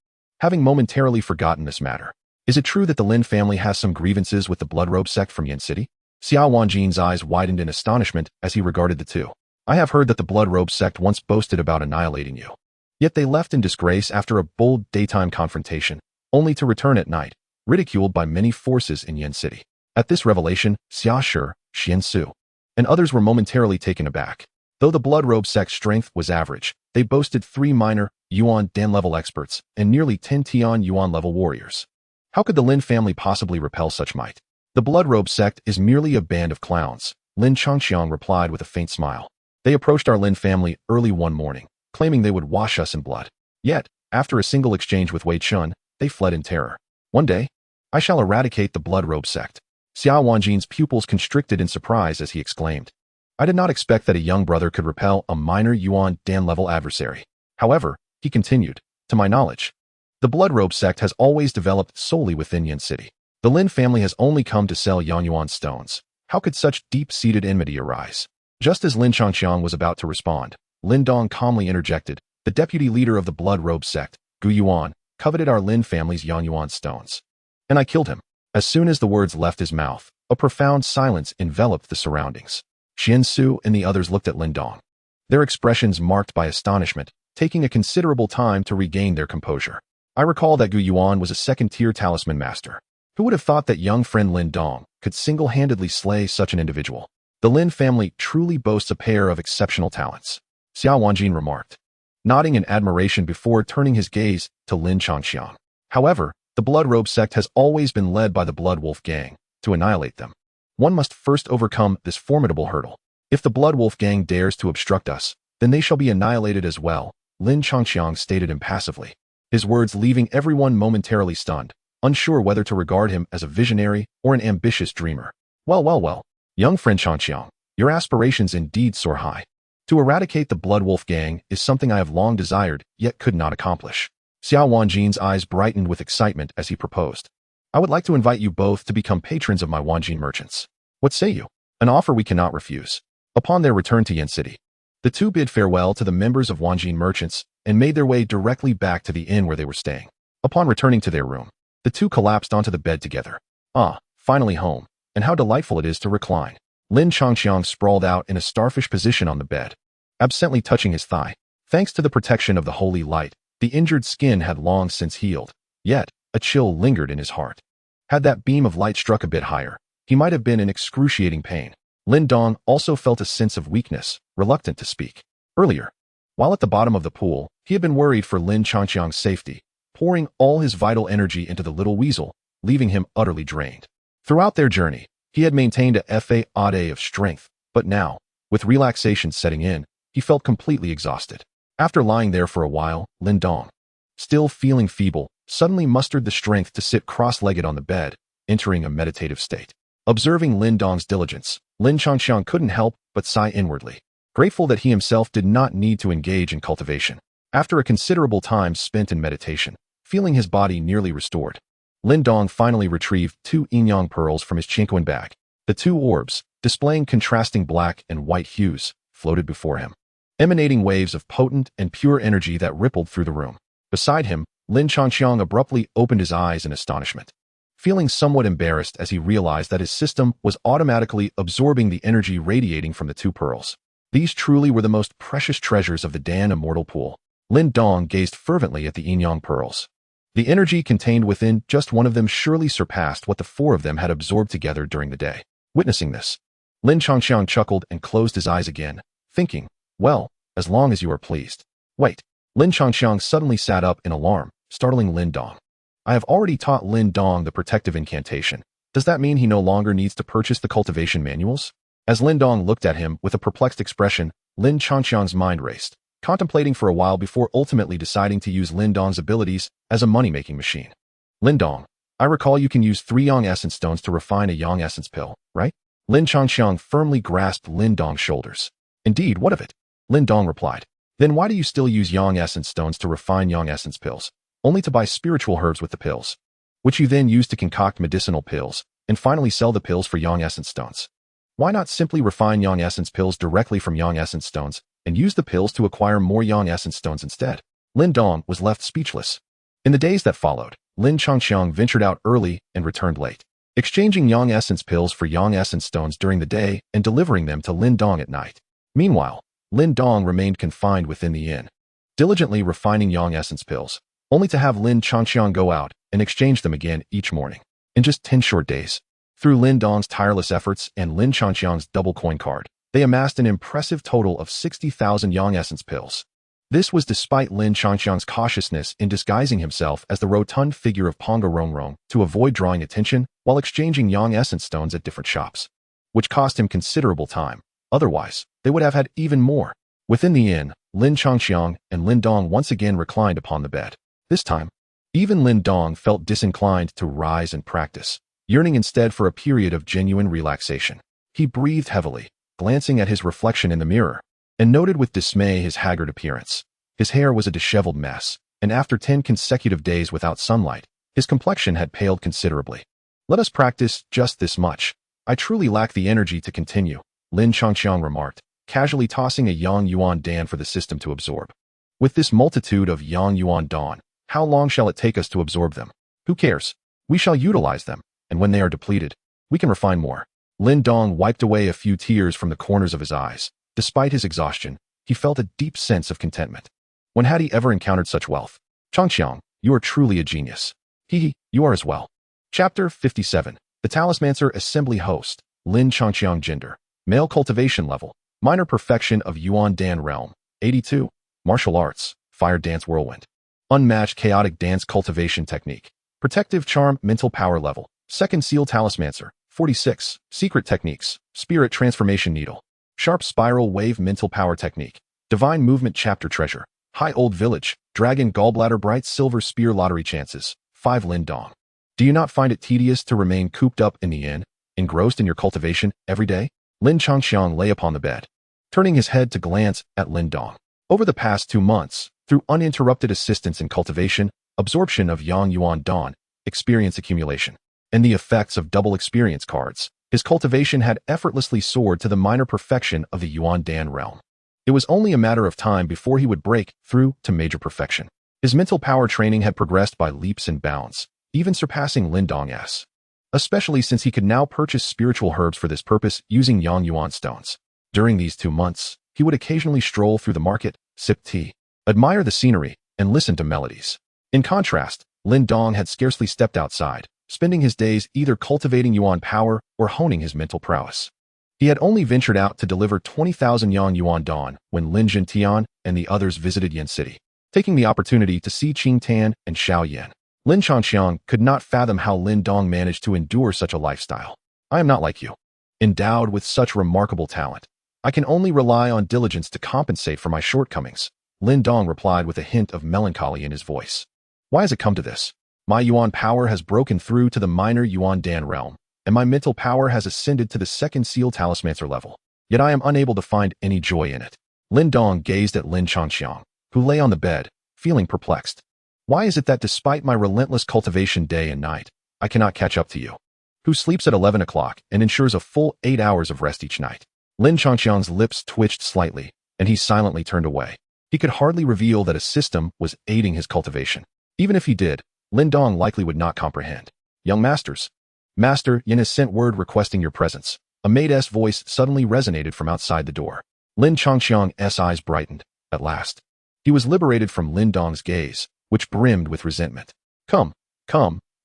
having momentarily forgotten this matter. "Is it true that the Lin family has some grievances with the Bloodrobe sect from Yin City?" Xiao Wanjin's eyes widened in astonishment as he regarded the 2. "I have heard that the Bloodrobe sect once boasted about annihilating you. Yet they left in disgrace after a bold daytime confrontation, only to return at night, ridiculed by many forces in Yen City. At this revelation, Xia Shi, Xian Su, and others were momentarily taken aback. Though the blood robe sect's strength was average, they boasted 3 minor Yuan Dan level experts and nearly 10 Tian Yuan level warriors. How could the Lin family possibly repel such might? The blood robe sect is merely a band of clowns, Lin Changxiang replied with a faint smile. They approached our Lin family early one morning, claiming they would wash us in blood. Yet, after a single exchange with Wei Chun, they fled in terror. One day, I shall eradicate the blood robe sect. Xiao Wanjin's pupils constricted in surprise as he exclaimed. I did not expect that a young brother could repel a minor Yuan Dan level adversary. However, he continued, to my knowledge, the blood robe sect has always developed solely within Yen City. The Lin family has only come to sell Yangyuan stones. How could such deep-seated enmity arise? Just as Lin Changxiang was about to respond, Lin Dong calmly interjected. The deputy leader of the blood robe sect, Gu Yuan, coveted our Lin family's Yangyuan stones. And I killed him. As soon as the words left his mouth, a profound silence enveloped the surroundings. Xian Su and the others looked at Lin Dong, their expressions marked by astonishment, taking a considerable time to regain their composure. I recall that Gu Yuan was a second-tier talisman master. Who would have thought that young friend Lin Dong could single-handedly slay such an individual? The Lin family truly boasts a pair of exceptional talents, Xiao Wanjin remarked, nodding in admiration before turning his gaze to Lin Changxiang. However, the blood robe sect has always been led by the Blood Wolf gang. To annihilate them, one must first overcome this formidable hurdle. If the Blood Wolf gang dares to obstruct us, then they shall be annihilated as well, Lin Changxiang stated impassively, his words leaving everyone momentarily stunned, unsure whether to regard him as a visionary or an ambitious dreamer. Well, young friend Changxiang, your aspirations indeed soar high. To eradicate the Blood Wolf gang is something I have long desired, yet could not accomplish. Xiao Wanjin's eyes brightened with excitement as he proposed. I would like to invite you both to become patrons of my Wanjin merchants. What say you? An offer we cannot refuse. Upon their return to Yen City, the two bid farewell to the members of Wanjin merchants and made their way directly back to the inn where they were staying. Upon returning to their room, the two collapsed onto the bed together. Ah, finally home, and how delightful it is to recline. Lin Changxiang sprawled out in a starfish position on the bed, absently touching his thigh. Thanks to the protection of the holy light, the injured skin had long since healed, yet a chill lingered in his heart. Had that beam of light struck a bit higher, he might have been in excruciating pain. Lin Dong also felt a sense of weakness, reluctant to speak. Earlier, while at the bottom of the pool, he had been worried for Lin Changxiang's safety, pouring all his vital energy into the little weasel, leaving him utterly drained. Throughout their journey, he had maintained a fa-ade of strength, but now, with relaxation setting in, he felt completely exhausted. After lying there for a while, Lin Dong, still feeling feeble, suddenly mustered the strength to sit cross-legged on the bed, entering a meditative state. Observing Lin Dong's diligence, Lin Changxiang couldn't help but sigh inwardly, grateful that he himself did not need to engage in cultivation. After a considerable time spent in meditation, feeling his body nearly restored, Lin Dong finally retrieved 2 yin-yang pearls from his chinquan bag. The 2 orbs, displaying contrasting black and white hues, floated before him, emanating waves of potent and pure energy that rippled through the room. Beside him, Lin Changxiang abruptly opened his eyes in astonishment, feeling somewhat embarrassed as he realized that his system was automatically absorbing the energy radiating from the 2 pearls. These truly were the most precious treasures of the Dan Immortal Pool. Lin Dong gazed fervently at the yin-yang pearls. The energy contained within just one of them surely surpassed what the 4 of them had absorbed together during the day. Witnessing this, Lin Changxiang chuckled and closed his eyes again, thinking, well, as long as you are pleased. Wait. Lin Changxiang suddenly sat up in alarm, startling Lin Dong. I have already taught Lin Dong the protective incantation. Does that mean he no longer needs to purchase the cultivation manuals? As Lin Dong looked at him with a perplexed expression, Lin Changxiang's mind raced, contemplating for a while before ultimately deciding to use Lin Dong's abilities as a money-making machine. Lin Dong, I recall you can use 3 Yang Essence stones to refine a Yang Essence pill, right? Lin Changxiang firmly grasped Lin Dong's shoulders. Indeed, what of it? Lin Dong replied. Then why do you still use Yang Essence stones to refine Yang Essence pills, only to buy spiritual herbs with the pills, which you then use to concoct medicinal pills, and finally sell the pills for Yang Essence stones? Why not simply refine Yang Essence pills directly from Yang Essence stones, and use the pills to acquire more Yang Essence stones instead? Lin Dong was left speechless. In the days that followed, Lin Changxiang ventured out early and returned late, exchanging Yang Essence pills for Yang Essence stones during the day and delivering them to Lin Dong at night. Meanwhile, Lin Dong remained confined within the inn, diligently refining Yang Essence pills, only to have Lin Changxiang go out and exchange them again each morning. In just 10 short days, through Lin Dong's tireless efforts and Lin Changxiang's double coin card, they amassed an impressive total of 60,000 Yang Essence pills. This was despite Lin Changxiang's cautiousness in disguising himself as the rotund figure of Pongo Rongrong to avoid drawing attention while exchanging Yang Essence stones at different shops, which cost him considerable time. Otherwise, they would have had even more. Within the inn, Lin Changxiang and Lin Dong once again reclined upon the bed. This time, even Lin Dong felt disinclined to rise and practice, yearning instead for a period of genuine relaxation. He breathed heavily, glancing at his reflection in the mirror, and noted with dismay his haggard appearance. His hair was a disheveled mess, and after 10 consecutive days without sunlight, his complexion had paled considerably. Let us practice just this much. I truly lack the energy to continue, Lin Changxiang remarked, casually tossing a Yang Yuan Dan for the system to absorb. With this multitude of Yang Yuan Dan, how long shall it take us to absorb them? Who cares? We shall utilize them, and when they are depleted, we can refine more. Lin Dong wiped away a few tears from the corners of his eyes. Despite his exhaustion, he felt a deep sense of contentment. When had he ever encountered such wealth? Changxiang, you are truly a genius. You are as well. Chapter 57. The Talismancer Assembly Host, Lin Changxiang Gender. Male cultivation level. Minor perfection of Yuan Dan realm. 82. Martial arts. Fire dance whirlwind. Unmatched chaotic dance cultivation technique. Protective charm mental power level. Second seal Talismancer. 46. Secret techniques. Spirit transformation needle. Sharp spiral wave mental power technique. Divine movement chapter treasure. High old village. Dragon gallbladder bright silver spear lottery chances. 5 Lin Dong. Do you not find it tedious to remain cooped up in the inn, engrossed in your cultivation every day? Lin Changxiang lay upon the bed, turning his head to glance at Lin Dong. Over the past 2 months, through uninterrupted assistance in cultivation, absorption of Yang Yuan Dan, experience accumulation, and the effects of double experience cards, his cultivation had effortlessly soared to the minor perfection of the Yuan Dan realm. It was only a matter of time before he would break through to major perfection. His mental power training had progressed by leaps and bounds, even surpassing Lin Dong's, especially since he could now purchase spiritual herbs for this purpose using Yang Yuan stones. During these 2 months, he would occasionally stroll through the market, sip tea, admire the scenery, and listen to melodies. In contrast, Lin Dong had scarcely stepped outside, spending his days either cultivating Yuan power or honing his mental prowess. He had only ventured out to deliver 20,000 Yang Yuan Dan when Lin Jintian and the others visited Yin City, taking the opportunity to see Qing Tan and Xiao Yan. Lin Changxiang could not fathom how Lin Dong managed to endure such a lifestyle. I am not like you. Endowed with such remarkable talent, I can only rely on diligence to compensate for my shortcomings, Lin Dong replied with a hint of melancholy in his voice. Why has it come to this? My Yuan power has broken through to the minor Yuan Dan realm, and my mental power has ascended to the second seal Talismancer level. Yet I am unable to find any joy in it. Lin Dong gazed at Lin Changxiang, who lay on the bed, feeling perplexed. Why is it that despite my relentless cultivation day and night, I cannot catch up to you, who sleeps at 11 o'clock and ensures a full 8 hours of rest each night? Lin Changxiang's lips twitched slightly, and he silently turned away. He could hardly reveal that a system was aiding his cultivation. Even if he did, Lin Dong likely would not comprehend. Young masters. Master Yin has sent word requesting your presence. A maid's voice suddenly resonated from outside the door. Lin Changxiang's eyes brightened. At last, he was liberated from Lin Dong's gaze, which brimmed with resentment. Come,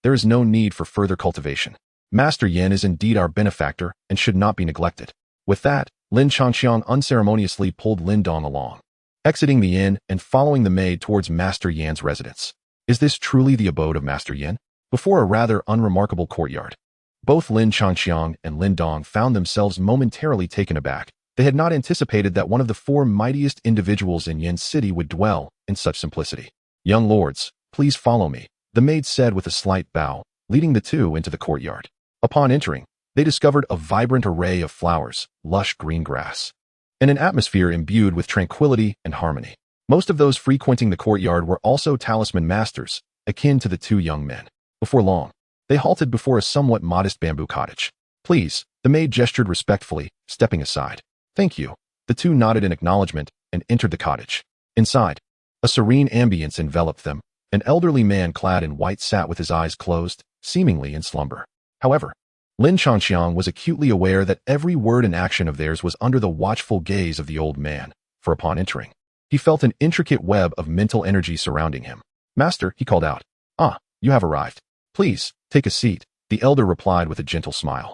there is no need for further cultivation. Master Yin is indeed our benefactor and should not be neglected. With that, Lin Changxiang unceremoniously pulled Lin Dong along, exiting the inn and following the maid towards Master Yan's residence. Is this truly the abode of Master Yin? Before a rather unremarkable courtyard, both Lin Changxiang and Lin Dong found themselves momentarily taken aback. They had not anticipated that one of the 4 mightiest individuals in Yin City would dwell in such simplicity. Young lords, please follow me, the maid said with a slight bow, leading the two into the courtyard. Upon entering, they discovered a vibrant array of flowers, lush green grass, and an atmosphere imbued with tranquility and harmony. Most of those frequenting the courtyard were also talisman masters, akin to the 2 young men. Before long, they halted before a somewhat modest bamboo cottage. Please, the maid gestured respectfully, stepping aside. Thank you. The 2 nodded in acknowledgement and entered the cottage. Inside, a serene ambience enveloped them. An elderly man clad in white sat with his eyes closed, seemingly in slumber. However, Lin Changxiang was acutely aware that every word and action of theirs was under the watchful gaze of the old man, for upon entering, he felt an intricate web of mental energy surrounding him. Master, he called out. Ah, you have arrived. Please, take a seat, the elder replied with a gentle smile,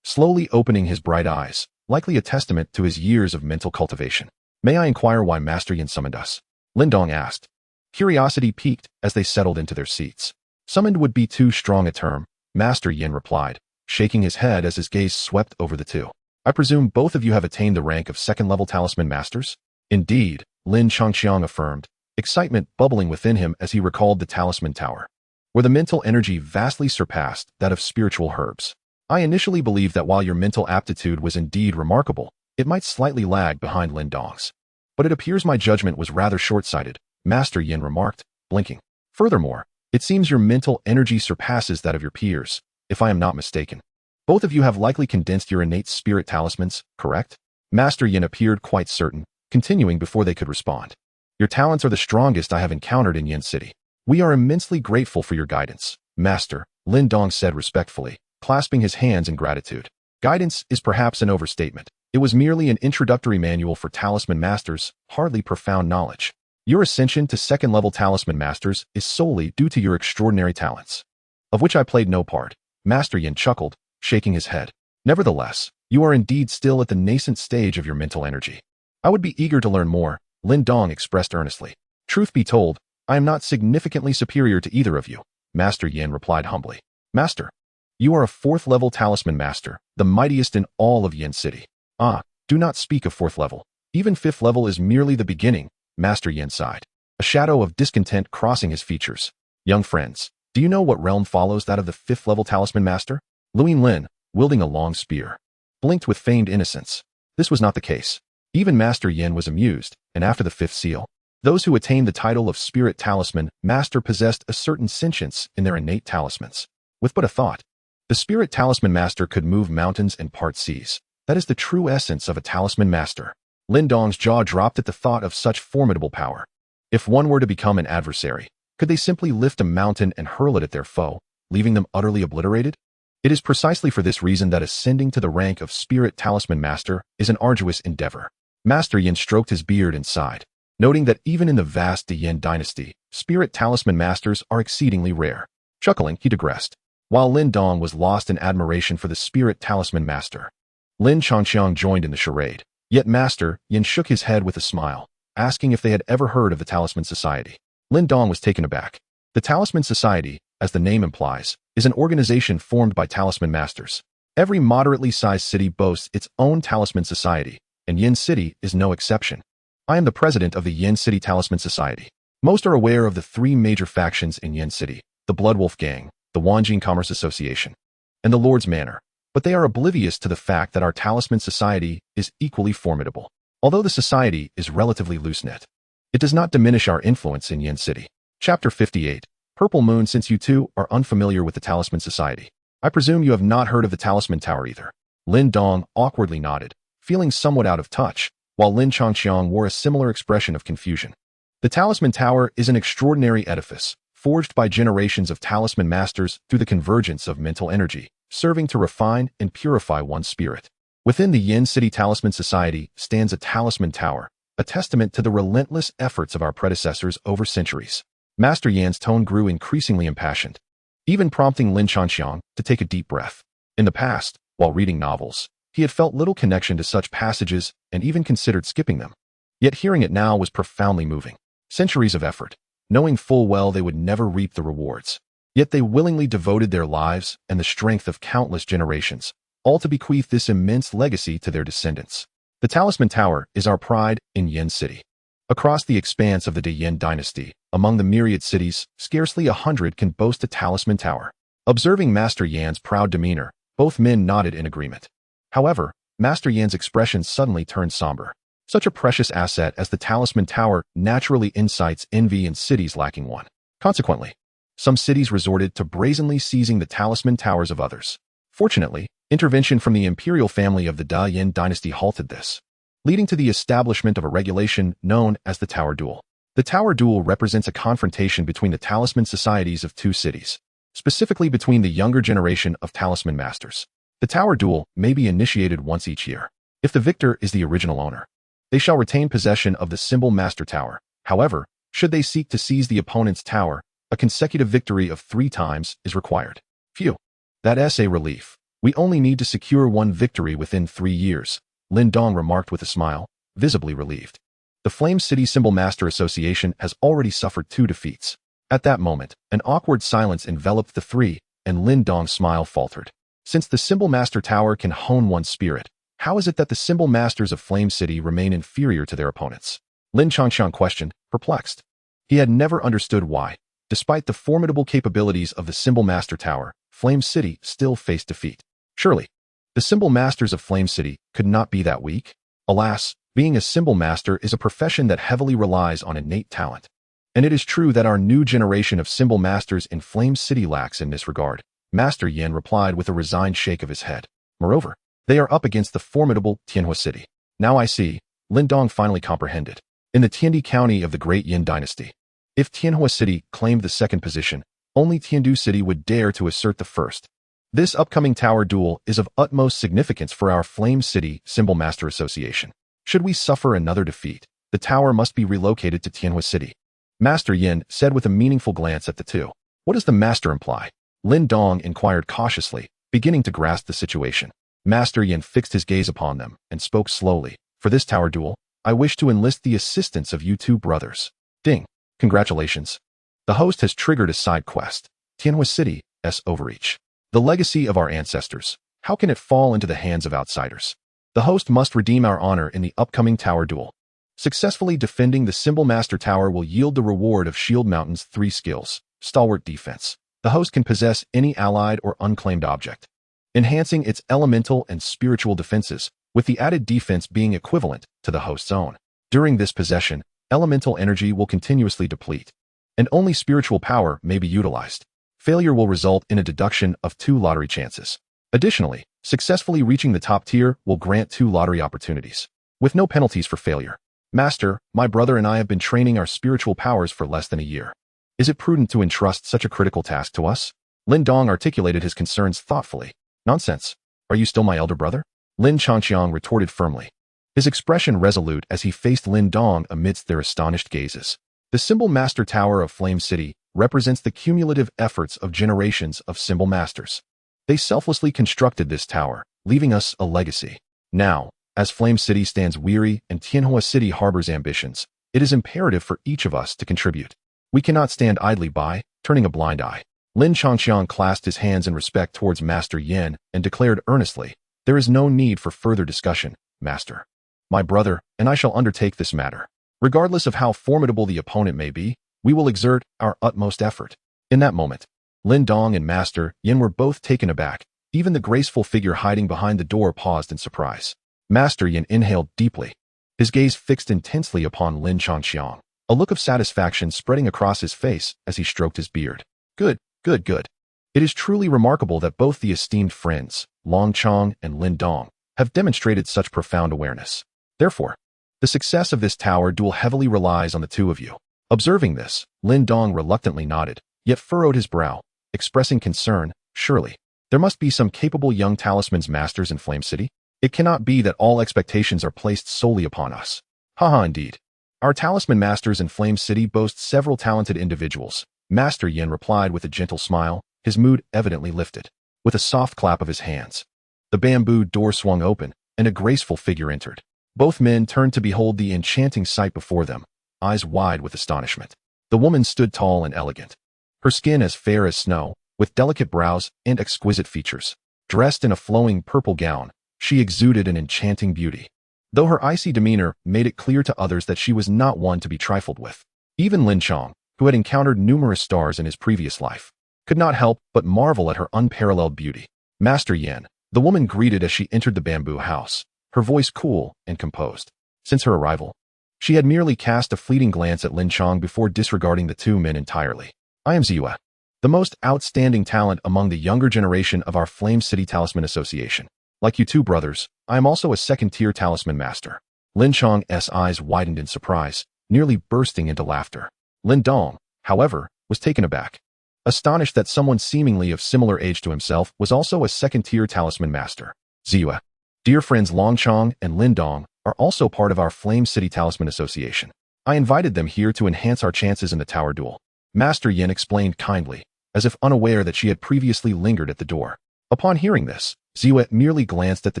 slowly opening his bright eyes, likely a testament to his years of mental cultivation. May I inquire why Master Yin summoned us? Lindong asked. Curiosity piqued as they settled into their seats. Summoned would be too strong a term, Master Yin replied, shaking his head as his gaze swept over the two. I presume both of you have attained the rank of second-level talisman masters? Indeed, Lin Changqiang affirmed, excitement bubbling within him as he recalled the talisman tower, where the mental energy vastly surpassed that of spiritual herbs. I initially believed that while your mental aptitude was indeed remarkable, it might slightly lag behind Lindong's. But it appears my judgment was rather short-sighted, Master Yin remarked, blinking. Furthermore, it seems your mental energy surpasses that of your peers, if I am not mistaken. Both of you have likely condensed your innate spirit talismans, correct? Master Yin appeared quite certain, continuing before they could respond. Your talents are the strongest I have encountered in Yin City. We are immensely grateful for your guidance, Master, Lindong said respectfully, clasping his hands in gratitude. Guidance is perhaps an overstatement. It was merely an introductory manual for talisman masters, hardly profound knowledge. Your ascension to second-level talisman masters is solely due to your extraordinary talents, of which I played no part. Master Yin chuckled, shaking his head. Nevertheless, you are indeed still at the nascent stage of your mental energy. I would be eager to learn more, Lindong expressed earnestly. Truth be told, I am not significantly superior to either of you, Master Yin replied humbly. Master, you are a fourth-level talisman master, the mightiest in all of Yin City. Ah, do not speak of fourth level. Even fifth level is merely the beginning, Master Yin sighed, a shadow of discontent crossing his features. Young friends, do you know what realm follows that of the fifth-level talisman master? Luin Lin, wielding a long spear, blinked with feigned innocence. This was not the case. Even Master Yin was amused, and after the fifth seal, those who attained the title of Spirit Talisman Master possessed a certain sentience in their innate talismans. With but a thought, the Spirit Talisman Master could move mountains and part seas. That is the true essence of a talisman master. Lindong's jaw dropped at the thought of such formidable power. If one were to become an adversary, could they simply lift a mountain and hurl it at their foe, leaving them utterly obliterated? It is precisely for this reason that ascending to the rank of Spirit Talisman Master is an arduous endeavor. Master Yin stroked his beard and sighed, noting that even in the vast Yin dynasty, Spirit Talisman Masters are exceedingly rare. Chuckling, he digressed, while Lindong was lost in admiration for the Spirit Talisman Master. Lin Changqiang joined in the charade, yet Master Yin shook his head with a smile, asking if they had ever heard of the Talisman Society. Lindong was taken aback. The Talisman Society, as the name implies, is an organization formed by talisman masters. Every moderately sized city boasts its own talisman society, and Yin City is no exception. I am the president of the Yin City Talisman Society. Most are aware of the three major factions in Yin City, the Bloodwolf Gang, the Wanjing Commerce Association, and the Lord's Manor, but they are oblivious to the fact that our talisman society is equally formidable. Although the society is relatively loose-knit, it does not diminish our influence in Yin City. Chapter 58. Purple Moon. Since you two are unfamiliar with the Talisman Society, I presume you have not heard of the Talisman Tower either. Lindong awkwardly nodded, feeling somewhat out of touch, while Lin Changqiang wore a similar expression of confusion. The Talisman Tower is an extraordinary edifice, forged by generations of talisman masters through the convergence of mental energy, serving to refine and purify one's spirit. Within the Yin City Talisman Society stands a Talisman Tower, a testament to the relentless efforts of our predecessors over centuries. Master Yan's tone grew increasingly impassioned, even prompting Lin Changqiang to take a deep breath. In the past, while reading novels, he had felt little connection to such passages and even considered skipping them. Yet hearing it now was profoundly moving. Centuries of effort, knowing full well they would never reap the rewards. Yet they willingly devoted their lives and the strength of countless generations, all to bequeath this immense legacy to their descendants. The Talisman Tower is our pride in Yin City. Across the expanse of the Yin dynasty, among the myriad cities, scarcely 100 can boast a Talisman Tower. Observing Master Yan's proud demeanor, both men nodded in agreement. However, Master Yan's expression suddenly turned somber. Such a precious asset as the Talisman Tower naturally incites envy in cities lacking one. Consequently, some cities resorted to brazenly seizing the talisman towers of others. Fortunately, intervention from the imperial family of the Yin dynasty halted this, leading to the establishment of a regulation known as the Tower Duel. The Tower Duel represents a confrontation between the talisman societies of two cities, specifically between the younger generation of talisman masters. The Tower Duel may be initiated once each year. If the victor is the original owner, they shall retain possession of the symbol Master Tower. However, Should they seek to seize the opponent's tower, a consecutive victory of 3 times is required. Phew. That's a relief. We only need to secure 1 victory within 3 years, Lin Dong remarked with a smile, visibly relieved. The Flame City Symbol Master Association has already suffered 2 defeats. At that moment, an awkward silence enveloped the 3, and Lin Dong's smile faltered. Since the Symbol Master Tower can hone one's spirit, how is it that the Symbol Masters of Flame City remain inferior to their opponents? Lin Changxiang questioned, perplexed. He had never understood why, despite the formidable capabilities of the Symbol Master Tower, Flame City still faced defeat. Surely, the Symbol Masters of Flame City could not be that weak? Alas, being a Symbol Master is a profession that heavily relies on innate talent. And it is true that our new generation of Symbol Masters in Flame City lacks in this regard, Master Yin replied with a resigned shake of his head. Moreover, they are up against the formidable Tianhua City. Now I see, Lin Dong finally comprehended. In the Tiandi County of the Great Yin Dynasty, if Tianhua City claimed the 2nd position, only Tiandu City would dare to assert the 1st. This upcoming tower duel is of utmost significance for our Flame City Symbol Master Association. Should we suffer another defeat, the tower must be relocated to Tianhua City. Master Yin said with a meaningful glance at the 2. What does the master imply? Lin Dong inquired cautiously, beginning to grasp the situation. Master Yin fixed his gaze upon them and spoke slowly. For this tower duel, I wish to enlist the assistance of you 2 brothers. Ding. Congratulations. The host has triggered a side quest. Tianhua City's overreach. The legacy of our ancestors. How can it fall into the hands of outsiders? The host must redeem our honor in the upcoming tower duel. Successfully defending the Symbol Master Tower will yield the reward of Shield Mountain's 3 skills. Stalwart defense. The host can possess any allied or unclaimed object, enhancing its elemental and spiritual defenses, with the added defense being equivalent to the host's own. During this possession, elemental energy will continuously deplete, and only spiritual power may be utilized. Failure will result in a deduction of 2 lottery chances. Additionally, successfully reaching the top tier will grant 2 lottery opportunities, with no penalties for failure. Master, my brother and I have been training our spiritual powers for less than a year. Is it prudent to entrust such a critical task to us? Lin Dong articulated his concerns thoughtfully. Nonsense. Are you still my elder brother? Lin Changxiang retorted firmly, his expression resolute as he faced Lin Dong amidst their astonished gazes. The Symbol Master Tower of Flame City represents the cumulative efforts of generations of Symbol Masters. They selflessly constructed this tower, leaving us a legacy. Now, as Flame City stands weary and Tianhua City harbors ambitions, it is imperative for each of us to contribute. We cannot stand idly by, turning a blind eye. Lin Changxiang clasped his hands in respect towards Master Yin and declared earnestly, there is no need for further discussion, Master. My brother and I shall undertake this matter. Regardless of how formidable the opponent may be, we will exert our utmost effort. In that moment, Lin Dong and Master Yin were both taken aback. Even the graceful figure hiding behind the door paused in surprise. Master Yin inhaled deeply, his gaze fixed intensely upon Lin Changxiang, a look of satisfaction spreading across his face as he stroked his beard. Good. It is truly remarkable that both the esteemed friends, Long Chong and Lin Dong, have demonstrated such profound awareness. Therefore, the success of this tower duel heavily relies on the 2 of you. Observing this, Lin Dong reluctantly nodded, yet furrowed his brow, expressing concern. Surely, there must be some capable young talisman's masters in Flame City. It cannot be that all expectations are placed solely upon us. Haha, indeed. Our talisman masters in Flame City boast several talented individuals. Master Yin replied with a gentle smile, his mood evidently lifted. With a soft clap of his hands, the bamboo door swung open, and a graceful figure entered. Both men turned to behold the enchanting sight before them, eyes wide with astonishment. The woman stood tall and elegant, her skin as fair as snow, with delicate brows and exquisite features. Dressed in a flowing purple gown, she exuded an enchanting beauty, though her icy demeanor made it clear to others that she was not one to be trifled with. Even Lin Chong, who had encountered numerous stars in his previous life, could not help but marvel at her unparalleled beauty. Master Yan, the woman greeted as she entered the bamboo house, her voice cool and composed. Since her arrival, she had merely cast a fleeting glance at Lin Chong before disregarding the 2 men entirely. I am Ziyue, the most outstanding talent among the younger generation of our Flame City Talisman Association. Like you 2 brothers, I am also a 2nd-tier talisman master. Lin Chong's eyes widened in surprise, nearly bursting into laughter. Lin Dong, however, was taken aback, astonished that someone seemingly of similar age to himself was also a 2nd-tier talisman master. Ziyue, dear friends Long Chong and Lin Dong are also part of our Flame City Talisman Association. I invited them here to enhance our chances in the tower duel. Master Yin explained kindly, as if unaware that she had previously lingered at the door. Upon hearing this, Ziwei merely glanced at the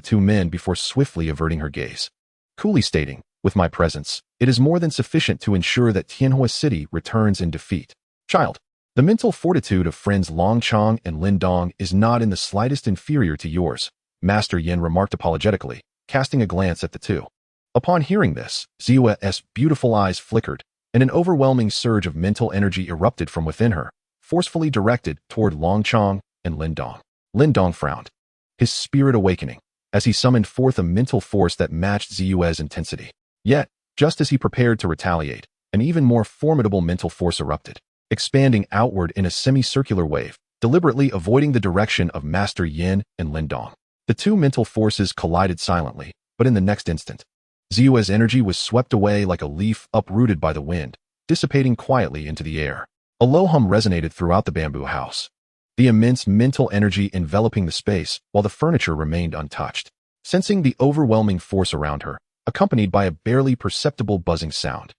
two men before swiftly averting her gaze, coolly stating, "With my presence, it is more than sufficient to ensure that Tianhua City returns in defeat. Child, the mental fortitude of friends Long Chong and Lin Dong is not in the slightest inferior to yours," Master Yin remarked apologetically, casting a glance at the two. Upon hearing this, Ziwei's beautiful eyes flickered, and an overwhelming surge of mental energy erupted from within her, forcefully directed toward Long Chong and Lin Dong. Lin Dong frowned, his spirit awakening, as he summoned forth a mental force that matched Ziwei's intensity. Yet, just as he prepared to retaliate, an even more formidable mental force erupted, expanding outward in a semicircular wave, deliberately avoiding the direction of Master Yin and Lin Dong. The two mental forces collided silently, but in the next instant, Ziwei's energy was swept away like a leaf uprooted by the wind, dissipating quietly into the air. A low hum resonated throughout the bamboo house, the immense mental energy enveloping the space while the furniture remained untouched. Sensing the overwhelming force around her, accompanied by a barely perceptible buzzing sound,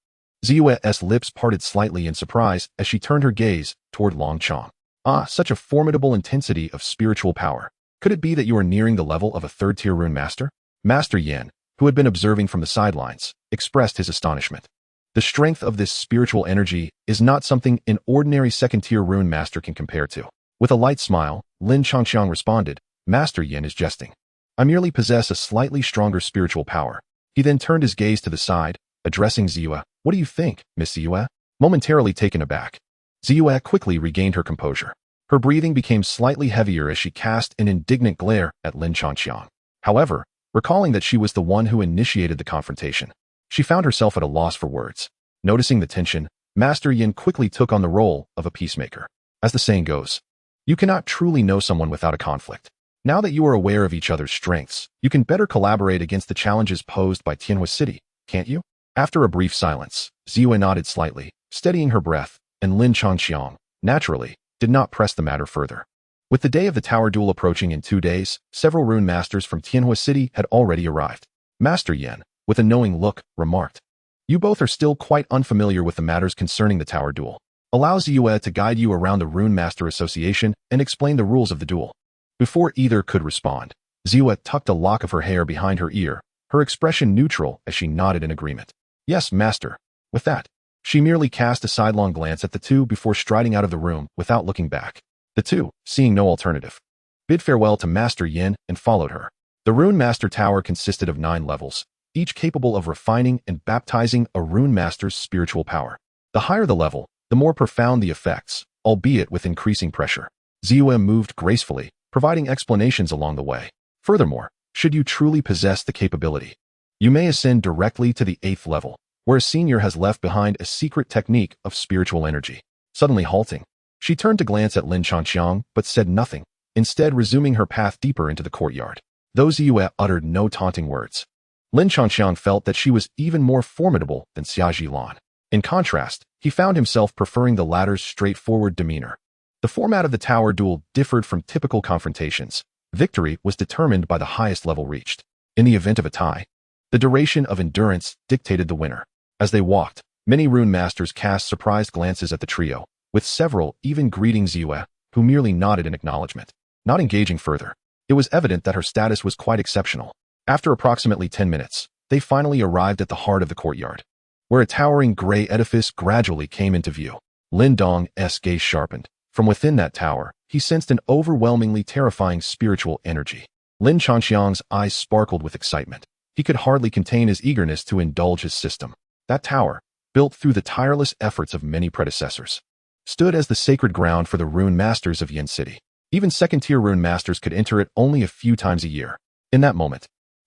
Ziwei's lips parted slightly in surprise as she turned her gaze toward Long Chong. Ah, such a formidable intensity of spiritual power. Could it be that you are nearing the level of a third-tier rune master? Master Yin, who had been observing from the sidelines, expressed his astonishment. The strength of this spiritual energy is not something an ordinary second-tier rune master can compare to. With a light smile, Lin Chongxiang responded, "Master Yin is jesting. I merely possess a slightly stronger spiritual power." He then turned his gaze to the side, addressing Ziwei. "What do you think, Miss Ziwei?" Momentarily taken aback, Ziwei quickly regained her composure. Her breathing became slightly heavier as she cast an indignant glare at Lin Chongxiang. However, recalling that she was the one who initiated the confrontation, she found herself at a loss for words. Noticing the tension, Master Yin quickly took on the role of a peacemaker. As the saying goes, you cannot truly know someone without a conflict. Now that you are aware of each other's strengths, you can better collaborate against the challenges posed by Tianhua City, can't you? After a brief silence, Ziwei nodded slightly, steadying her breath, and Lin Chongxiang, naturally, did not press the matter further. With the day of the tower duel approaching in 2 days, several rune masters from Tianhua City had already arrived. Master Yin, with a knowing look, remarked, "You both are still quite unfamiliar with the matters concerning the tower duel. Allow Ziwei to guide you around the Rune Master Association and explain the rules of the duel." Before either could respond, Ziwei tucked a lock of her hair behind her ear, her expression neutral as she nodded in agreement. "Yes, Master." With that, she merely cast a sidelong glance at the two before striding out of the room without looking back. The two, seeing no alternative, bid farewell to Master Yin and followed her. The Rune Master Tower consisted of 9 levels, each capable of refining and baptizing a Rune Master's spiritual power. The higher the level, the more profound the effects, albeit with increasing pressure. Ziwei moved gracefully, providing explanations along the way. Furthermore, should you truly possess the capability, you may ascend directly to the 8th level, where a senior has left behind a secret technique of spiritual energy. Suddenly halting, she turned to glance at Lin Chongxiang but said nothing, instead resuming her path deeper into the courtyard. Though Ziwei uttered no taunting words, Lin Chongxiang felt that she was even more formidable than Xia Zhilan. In contrast, he found himself preferring the latter's straightforward demeanor. The format of the tower duel differed from typical confrontations. Victory was determined by the highest level reached. In the event of a tie, the duration of endurance dictated the winner. As they walked, many rune masters cast surprised glances at the trio, with several even greeting Ziwei, who merely nodded in acknowledgement. Not engaging further, it was evident that her status was quite exceptional. After approximately 10 minutes, they finally arrived at the heart of the courtyard, where a towering gray edifice gradually came into view. Lin Dong's gaze sharpened. From within that tower, he sensed an overwhelmingly terrifying spiritual energy. Lin Chongxiang's eyes sparkled with excitement. He could hardly contain his eagerness to indulge his system. That tower, built through the tireless efforts of many predecessors, stood as the sacred ground for the rune masters of Yin City. Even second-tier rune masters could enter it only a few times a year. In that moment,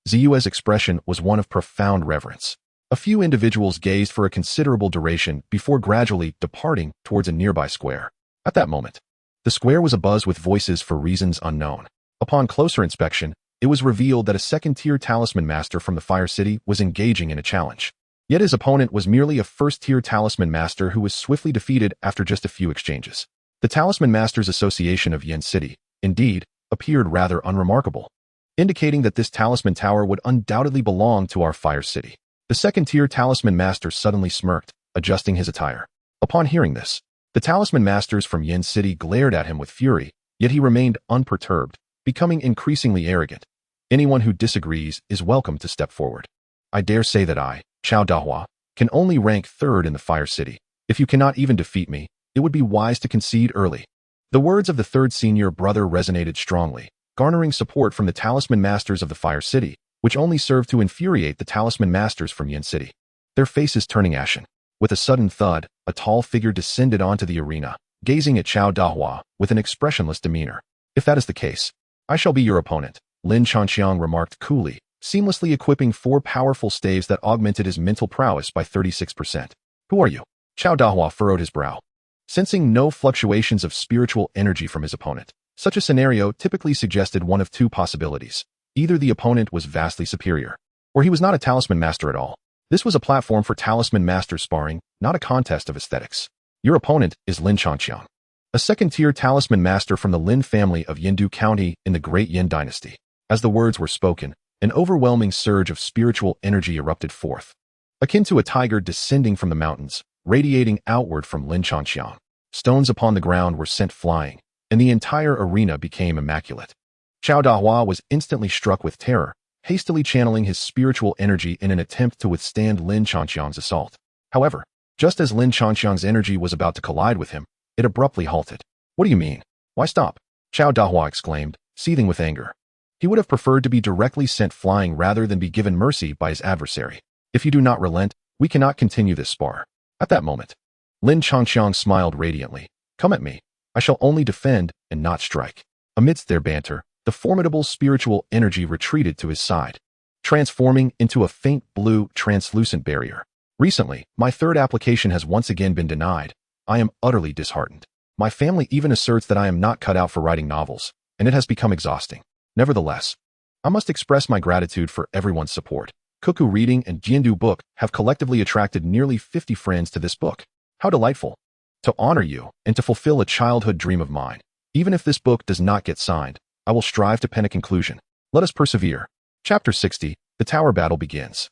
Ziwei's expression was one of profound reverence. A few individuals gazed for a considerable duration before gradually departing towards a nearby square. At that moment, the square was abuzz with voices for reasons unknown. Upon closer inspection, it was revealed that a second-tier talisman master from the Fire City was engaging in a challenge. Yet his opponent was merely a first-tier talisman master who was swiftly defeated after just a few exchanges. The Talisman Masters Association of Yin City, indeed, appeared rather unremarkable, indicating that this talisman tower would undoubtedly belong to our Fire City. The second-tier talisman master suddenly smirked, adjusting his attire. Upon hearing this, the talisman masters from Yin City glared at him with fury, yet he remained unperturbed, becoming increasingly arrogant. Anyone who disagrees is welcome to step forward. I dare say that I, Chao Dahua, can only rank third in the Fire City. If you cannot even defeat me, it would be wise to concede early. The words of the third senior brother resonated strongly, garnering support from the talisman masters of the Fire City, which only served to infuriate the talisman masters from Yin City. Their faces turning ashen. With a sudden thud, a tall figure descended onto the arena, gazing at Chao Dahua with an expressionless demeanor. If that is the case, I shall be your opponent, Lin Chanxiang remarked coolly, seamlessly equipping 4 powerful staves that augmented his mental prowess by 36%. Who are you? Chao Dahua furrowed his brow. Sensing no fluctuations of spiritual energy from his opponent, such a scenario typically suggested one of 2 possibilities. Either the opponent was vastly superior, or he was not a talisman master at all. This was a platform for talisman master sparring, not a contest of aesthetics. Your opponent is Lin Chanxiang, a second-tier talisman master from the Lin family of Yindu County in the Great Yin Dynasty. As the words were spoken, an overwhelming surge of spiritual energy erupted forth, akin to a tiger descending from the mountains, radiating outward from Lin Chanxiang. Stones upon the ground were sent flying, and the entire arena became immaculate. Chao Dahua was instantly struck with terror, hastily channeling his spiritual energy in an attempt to withstand Lin Chanxiang's assault. However, just as Lin Chanxiang's energy was about to collide with him, it abruptly halted. What do you mean? Why stop? Chao Dahua exclaimed, seething with anger. He would have preferred to be directly sent flying rather than be given mercy by his adversary. If you do not relent, we cannot continue this spar. At that moment, Lin Chanxiang smiled radiantly. Come at me. I shall only defend and not strike. Amidst their banter, the formidable spiritual energy retreated to his side, transforming into a faint blue, translucent barrier. Recently, my third application has once again been denied. I am utterly disheartened. My family even asserts that I am not cut out for writing novels, and it has become exhausting. Nevertheless, I must express my gratitude for everyone's support. Cuckoo Reading and Jiandu Book have collectively attracted nearly 50 friends to this book. How delightful! To honor you and to fulfill a childhood dream of mine. Even if this book does not get signed, I will strive to pen a conclusion. Let us persevere. Chapter 60, The Tower Battle begins.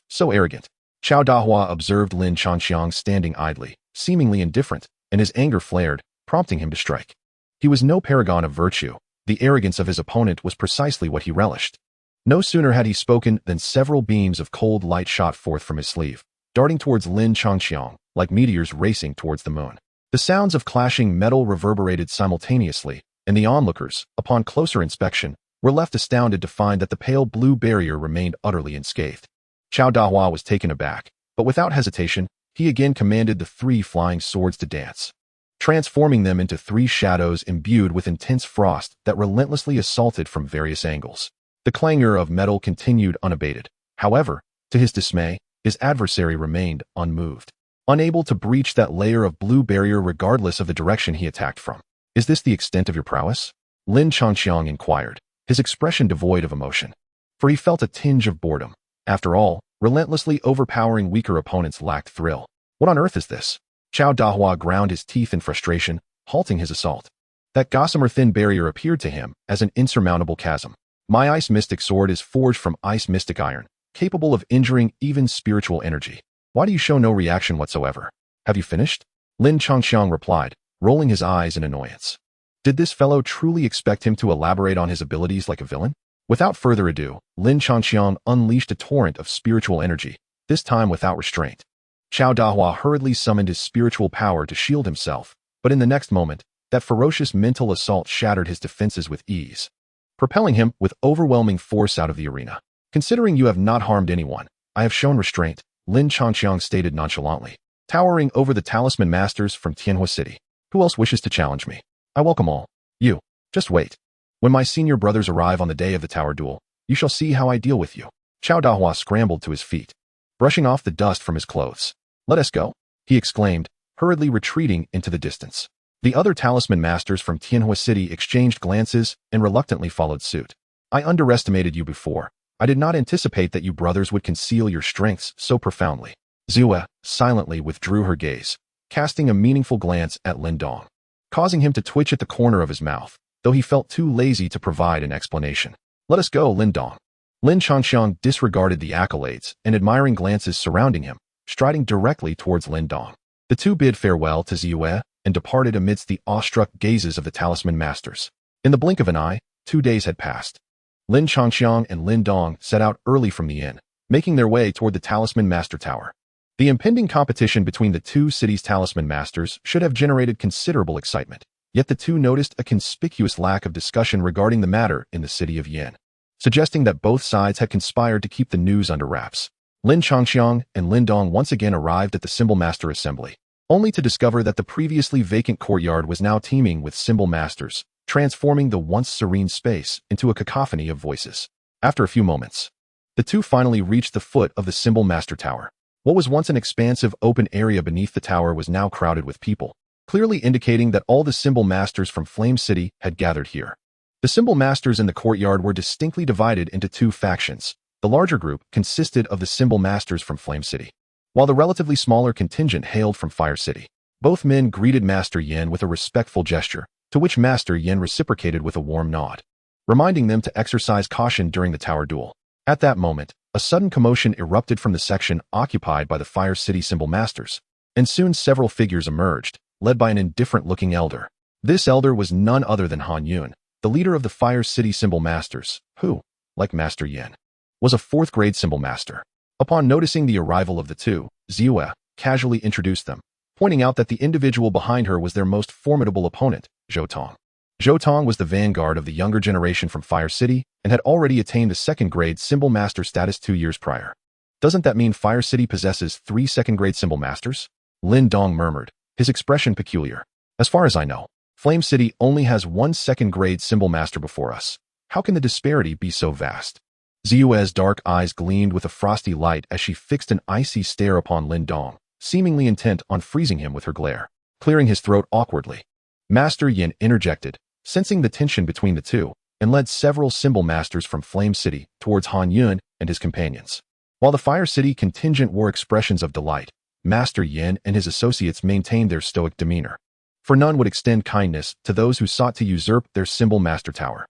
So arrogant. Chao Dahua observed Lin Chanxiang standing idly, seemingly indifferent, and his anger flared, prompting him to strike. He was no paragon of virtue. The arrogance of his opponent was precisely what he relished. No sooner had he spoken than several beams of cold light shot forth from his sleeve, darting towards Lin Chanxiang, like meteors racing towards the moon. The sounds of clashing metal reverberated simultaneously, and the onlookers, upon closer inspection, were left astounded to find that the pale blue barrier remained utterly unscathed. Chao Dahua was taken aback, but without hesitation, he again commanded the 3 flying swords to dance, transforming them into 3 shadows imbued with intense frost that relentlessly assaulted from various angles. The clangor of metal continued unabated. However, to his dismay, his adversary remained unmoved, unable to breach that layer of blue barrier regardless of the direction he attacked from. Is this the extent of your prowess? Lin Chanxiang inquired, his expression devoid of emotion, for he felt a tinge of boredom. After all, relentlessly overpowering weaker opponents lacked thrill. What on earth is this? Chao Dahua ground his teeth in frustration, halting his assault. That gossamer thin barrier appeared to him as an insurmountable chasm. My Ice Mystic Sword is forged from Ice Mystic Iron, capable of injuring even spiritual energy. Why do you show no reaction whatsoever? Have you finished? Lin Chanxiang replied, rolling his eyes in annoyance. Did this fellow truly expect him to elaborate on his abilities like a villain? Without further ado, Lin Chanxiang unleashed a torrent of spiritual energy, this time without restraint. Chao Dahua hurriedly summoned his spiritual power to shield himself, but in the next moment, that ferocious mental assault shattered his defenses with ease, propelling him with overwhelming force out of the arena. Considering you have not harmed anyone, I have shown restraint, Lin Chanxiang stated nonchalantly, towering over the talisman masters from Tianhua City. Who else wishes to challenge me? I welcome all. You. Just wait. When my senior brothers arrive on the day of the tower duel, you shall see how I deal with you. Chao Dahua scrambled to his feet, brushing off the dust from his clothes. Let us go, he exclaimed, hurriedly retreating into the distance. The other talisman masters from Tianhua City exchanged glances and reluctantly followed suit. I underestimated you before. I did not anticipate that you brothers would conceal your strengths so profoundly. Zue silently withdrew her gaze, casting a meaningful glance at Lin Dong, causing him to twitch at the corner of his mouth, though he felt too lazy to provide an explanation. Let us go, Lin Dong. Lin Changxiang disregarded the accolades and admiring glances surrounding him, striding directly towards Lin Dong. The two bid farewell to Ziyue and departed amidst the awestruck gazes of the talisman masters. In the blink of an eye, 2 days had passed. Lin Changxiang and Lin Dong set out early from the inn, making their way toward the Talisman Master Tower. The impending competition between the two cities' talisman masters should have generated considerable excitement, yet the two noticed a conspicuous lack of discussion regarding the matter in the city of Yin, suggesting that both sides had conspired to keep the news under wraps. Lin Changxiang and Lin Dong once again arrived at the Symbol Master Assembly, only to discover that the previously vacant courtyard was now teeming with symbol masters, transforming the once serene space into a cacophony of voices. After a few moments, the two finally reached the foot of the Symbol Master Tower. What was once an expansive open area beneath the tower was now crowded with people, clearly indicating that all the symbol masters from Flame City had gathered here. The symbol masters in the courtyard were distinctly divided into two factions. The larger group consisted of the symbol masters from Flame City, while the relatively smaller contingent hailed from Fire City. Both men greeted Master Yin with a respectful gesture, to which Master Yin reciprocated with a warm nod, reminding them to exercise caution during the tower duel. At that moment, a sudden commotion erupted from the section occupied by the Fire City symbol masters, and soon several figures emerged, led by an indifferent-looking elder. This elder was none other than Han Yun, the leader of the Fire City symbol masters, who, like Master Yin, was a 4th-grade symbol master. Upon noticing the arrival of the two, Ziyue casually introduced them, pointing out that the individual behind her was their most formidable opponent, Zhou Tong. Zhou Tong was the vanguard of the younger generation from Fire City and had already attained the 2nd-grade symbol master status 2 years prior. Doesn't that mean Fire City possesses 3 2nd-grade symbol masters? Lin Dong murmured, his expression peculiar. As far as I know, Flame City only has 1 2nd-grade symbol master before us. How can the disparity be so vast? Ziyue's dark eyes gleamed with a frosty light as she fixed an icy stare upon Lin Dong, seemingly intent on freezing him with her glare. Clearing his throat awkwardly, Master Yin interjected, sensing the tension between the two, and led several symbol masters from Flame City towards Han Yun and his companions. While the Fire City contingent wore expressions of delight, Master Yin and his associates maintained their stoic demeanor, for none would extend kindness to those who sought to usurp their symbol master tower.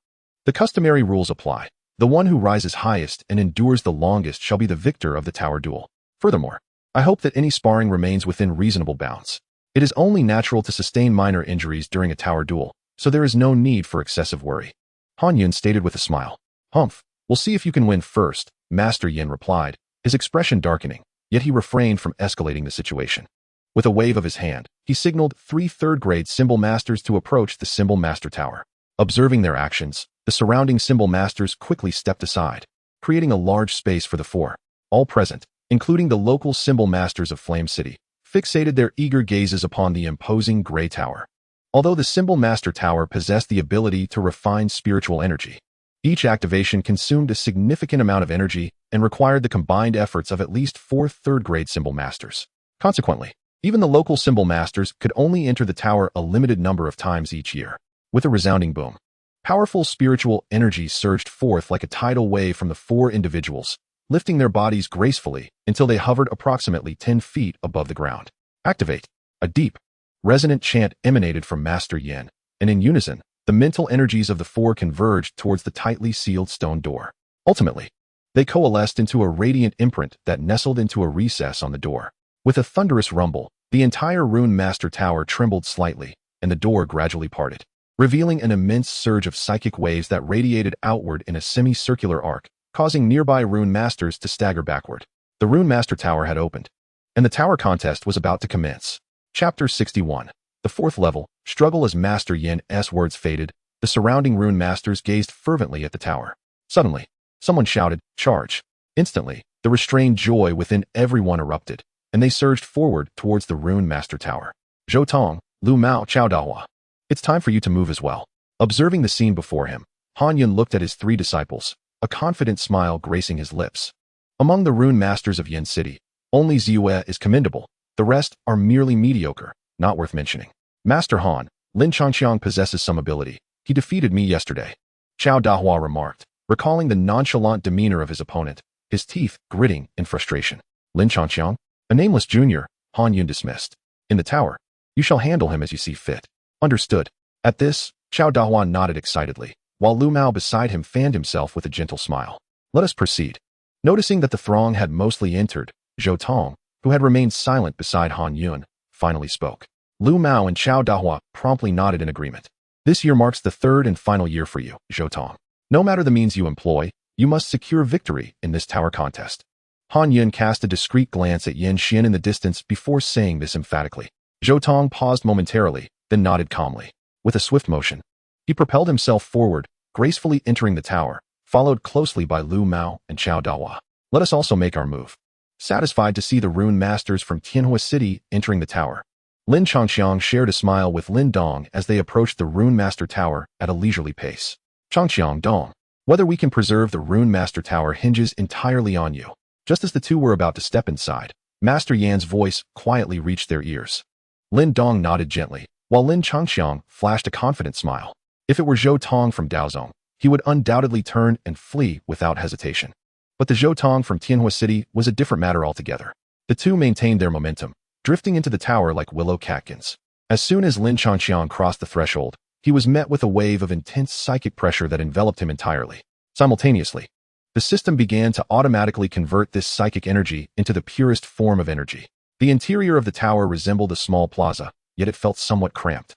The customary rules apply. The one who rises highest and endures the longest shall be the victor of the tower duel. Furthermore, I hope that any sparring remains within reasonable bounds. It is only natural to sustain minor injuries during a tower duel, so there is no need for excessive worry. Han Yun stated with a smile. Humph, we'll see if you can win first, Master Yin replied, his expression darkening, yet he refrained from escalating the situation. With a wave of his hand, he signaled 3 3rd-grade symbol masters to approach the symbol master tower. Observing their actions, the surrounding symbol masters quickly stepped aside, creating a large space for the four. All present, including the local symbol masters of Flame City, fixated their eager gazes upon the imposing gray tower. Although the symbol master tower possessed the ability to refine spiritual energy, each activation consumed a significant amount of energy and required the combined efforts of at least 4 3rd-grade symbol masters. Consequently, even the local symbol masters could only enter the tower a limited number of times each year. With a resounding boom, powerful spiritual energy surged forth like a tidal wave from the 4 individuals, lifting their bodies gracefully until they hovered approximately 10 feet above the ground. Activate! A deep, resonant chant emanated from Master Yin, and in unison, the mental energies of the 4 converged towards the tightly sealed stone door. Ultimately, they coalesced into a radiant imprint that nestled into a recess on the door. With a thunderous rumble, the entire Rune Master Tower trembled slightly, and the door gradually parted, revealing an immense surge of psychic waves that radiated outward in a semicircular arc, causing nearby Rune Masters to stagger backward. The Rune Master Tower had opened, and the tower contest was about to commence. Chapter 61. The 4th level, struggle. As Master Yin's words faded, the surrounding Rune Masters gazed fervently at the tower. Suddenly, someone shouted, "Charge!" Instantly, the restrained joy within everyone erupted, and they surged forward towards the Rune Master Tower. Zhou Tong, Lu Mao, Chao Dahua. It's time for you to move as well. Observing the scene before him, Han Yun looked at his 3 disciples, a confident smile gracing his lips. Among the Rune Masters of Yin City, only Ziyue is commendable. The rest are merely mediocre, not worth mentioning. Master Han, Lin Changxiang possesses some ability. He defeated me yesterday, Chao Dahua remarked, recalling the nonchalant demeanor of his opponent, his teeth gritting in frustration. Lin Changxiang? A nameless junior, Han Yun dismissed. In the tower, you shall handle him as you see fit. Understood. At this, Chao Dahua nodded excitedly, while Lu Mao beside him fanned himself with a gentle smile. Let us proceed. Noticing that the throng had mostly entered, Zhou Tong, who had remained silent beside Han Yun, finally spoke. Lu Mao and Chao Dahua promptly nodded in agreement. This year marks the third and final year for you, Zhou Tong. No matter the means you employ, you must secure victory in this tower contest. Han Yun cast a discreet glance at Yin Xian in the distance before saying this emphatically. Zhou Tong paused momentarily, then nodded calmly. With a swift motion, he propelled himself forward, gracefully entering the tower, followed closely by Lu Mao and Chao Dahua. Let us also make our move. Satisfied to see the rune masters from Tianhua City entering the tower, Lin Changqiang shared a smile with Lin Dong as they approached the rune master tower at a leisurely pace. Changqiang Dong, whether we can preserve the rune master tower hinges entirely on you. Just as the two were about to step inside, Master Yan's voice quietly reached their ears. Lin Dong nodded gently, while Lin Changqiang flashed a confident smile. If it were Zhou Tong from Daozong, he would undoubtedly turn and flee without hesitation. But the Zhou Tong from Tianhua City was a different matter altogether. The two maintained their momentum, drifting into the tower like willow catkins. As soon as Lin Changqiang crossed the threshold, he was met with a wave of intense psychic pressure that enveloped him entirely. Simultaneously, the system began to automatically convert this psychic energy into the purest form of energy. The interior of the tower resembled a small plaza, yet it felt somewhat cramped.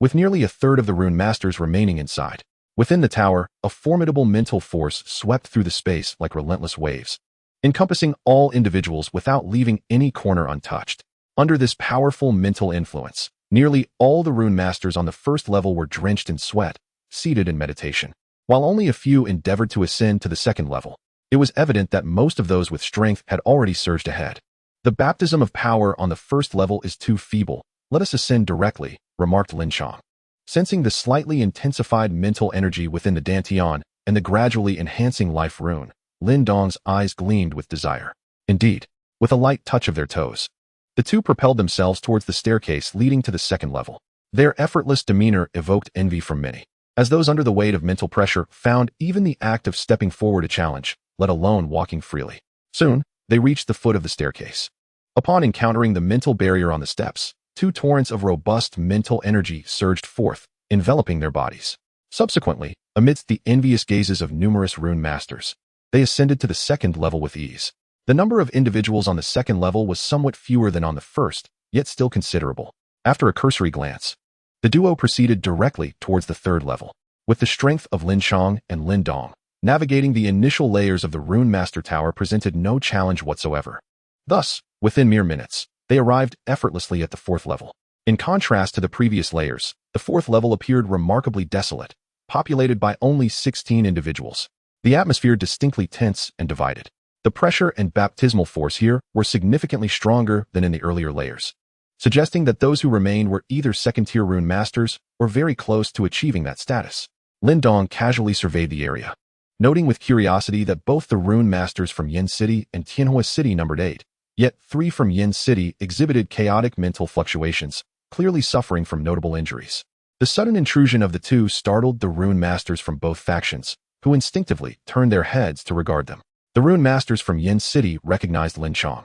With nearly a third of the rune masters remaining inside, within the tower, a formidable mental force swept through the space like relentless waves, encompassing all individuals without leaving any corner untouched. Under this powerful mental influence, nearly all the rune masters on the first level were drenched in sweat, seated in meditation. While only a few endeavored to ascend to the second level, it was evident that most of those with strength had already surged ahead. The baptism of power on the first level is too feeble. Let us ascend directly, remarked Lin Chang. Sensing the slightly intensified mental energy within the Dantian and the gradually enhancing life rune, Lin Dong's eyes gleamed with desire. Indeed, with a light touch of their toes, the two propelled themselves towards the staircase leading to the second level. Their effortless demeanor evoked envy from many, as those under the weight of mental pressure found even the act of stepping forward a challenge, let alone walking freely. Soon, they reached the foot of the staircase. Upon encountering the mental barrier on the steps, two torrents of robust mental energy surged forth, enveloping their bodies. Subsequently, amidst the envious gazes of numerous rune masters, they ascended to the second level with ease. The number of individuals on the second level was somewhat fewer than on the first, yet still considerable. After a cursory glance, the duo proceeded directly towards the third level. With the strength of Lin Chang and Lin Dong, navigating the initial layers of the Rune Master Tower presented no challenge whatsoever. Thus, within mere minutes, they arrived effortlessly at the fourth level. In contrast to the previous layers, the fourth level appeared remarkably desolate, populated by only 16 individuals. The atmosphere distinctly tense and divided. The pressure and baptismal force here were significantly stronger than in the earlier layers, suggesting that those who remained were either second-tier rune masters or very close to achieving that status. Lin Dong casually surveyed the area, noting with curiosity that both the rune masters from Yin City and Tianhua City numbered 8, yet 3 from Yin City exhibited chaotic mental fluctuations, clearly suffering from notable injuries. The sudden intrusion of the two startled the rune masters from both factions, who instinctively turned their heads to regard them. The rune masters from Yin City recognized Lin Chang,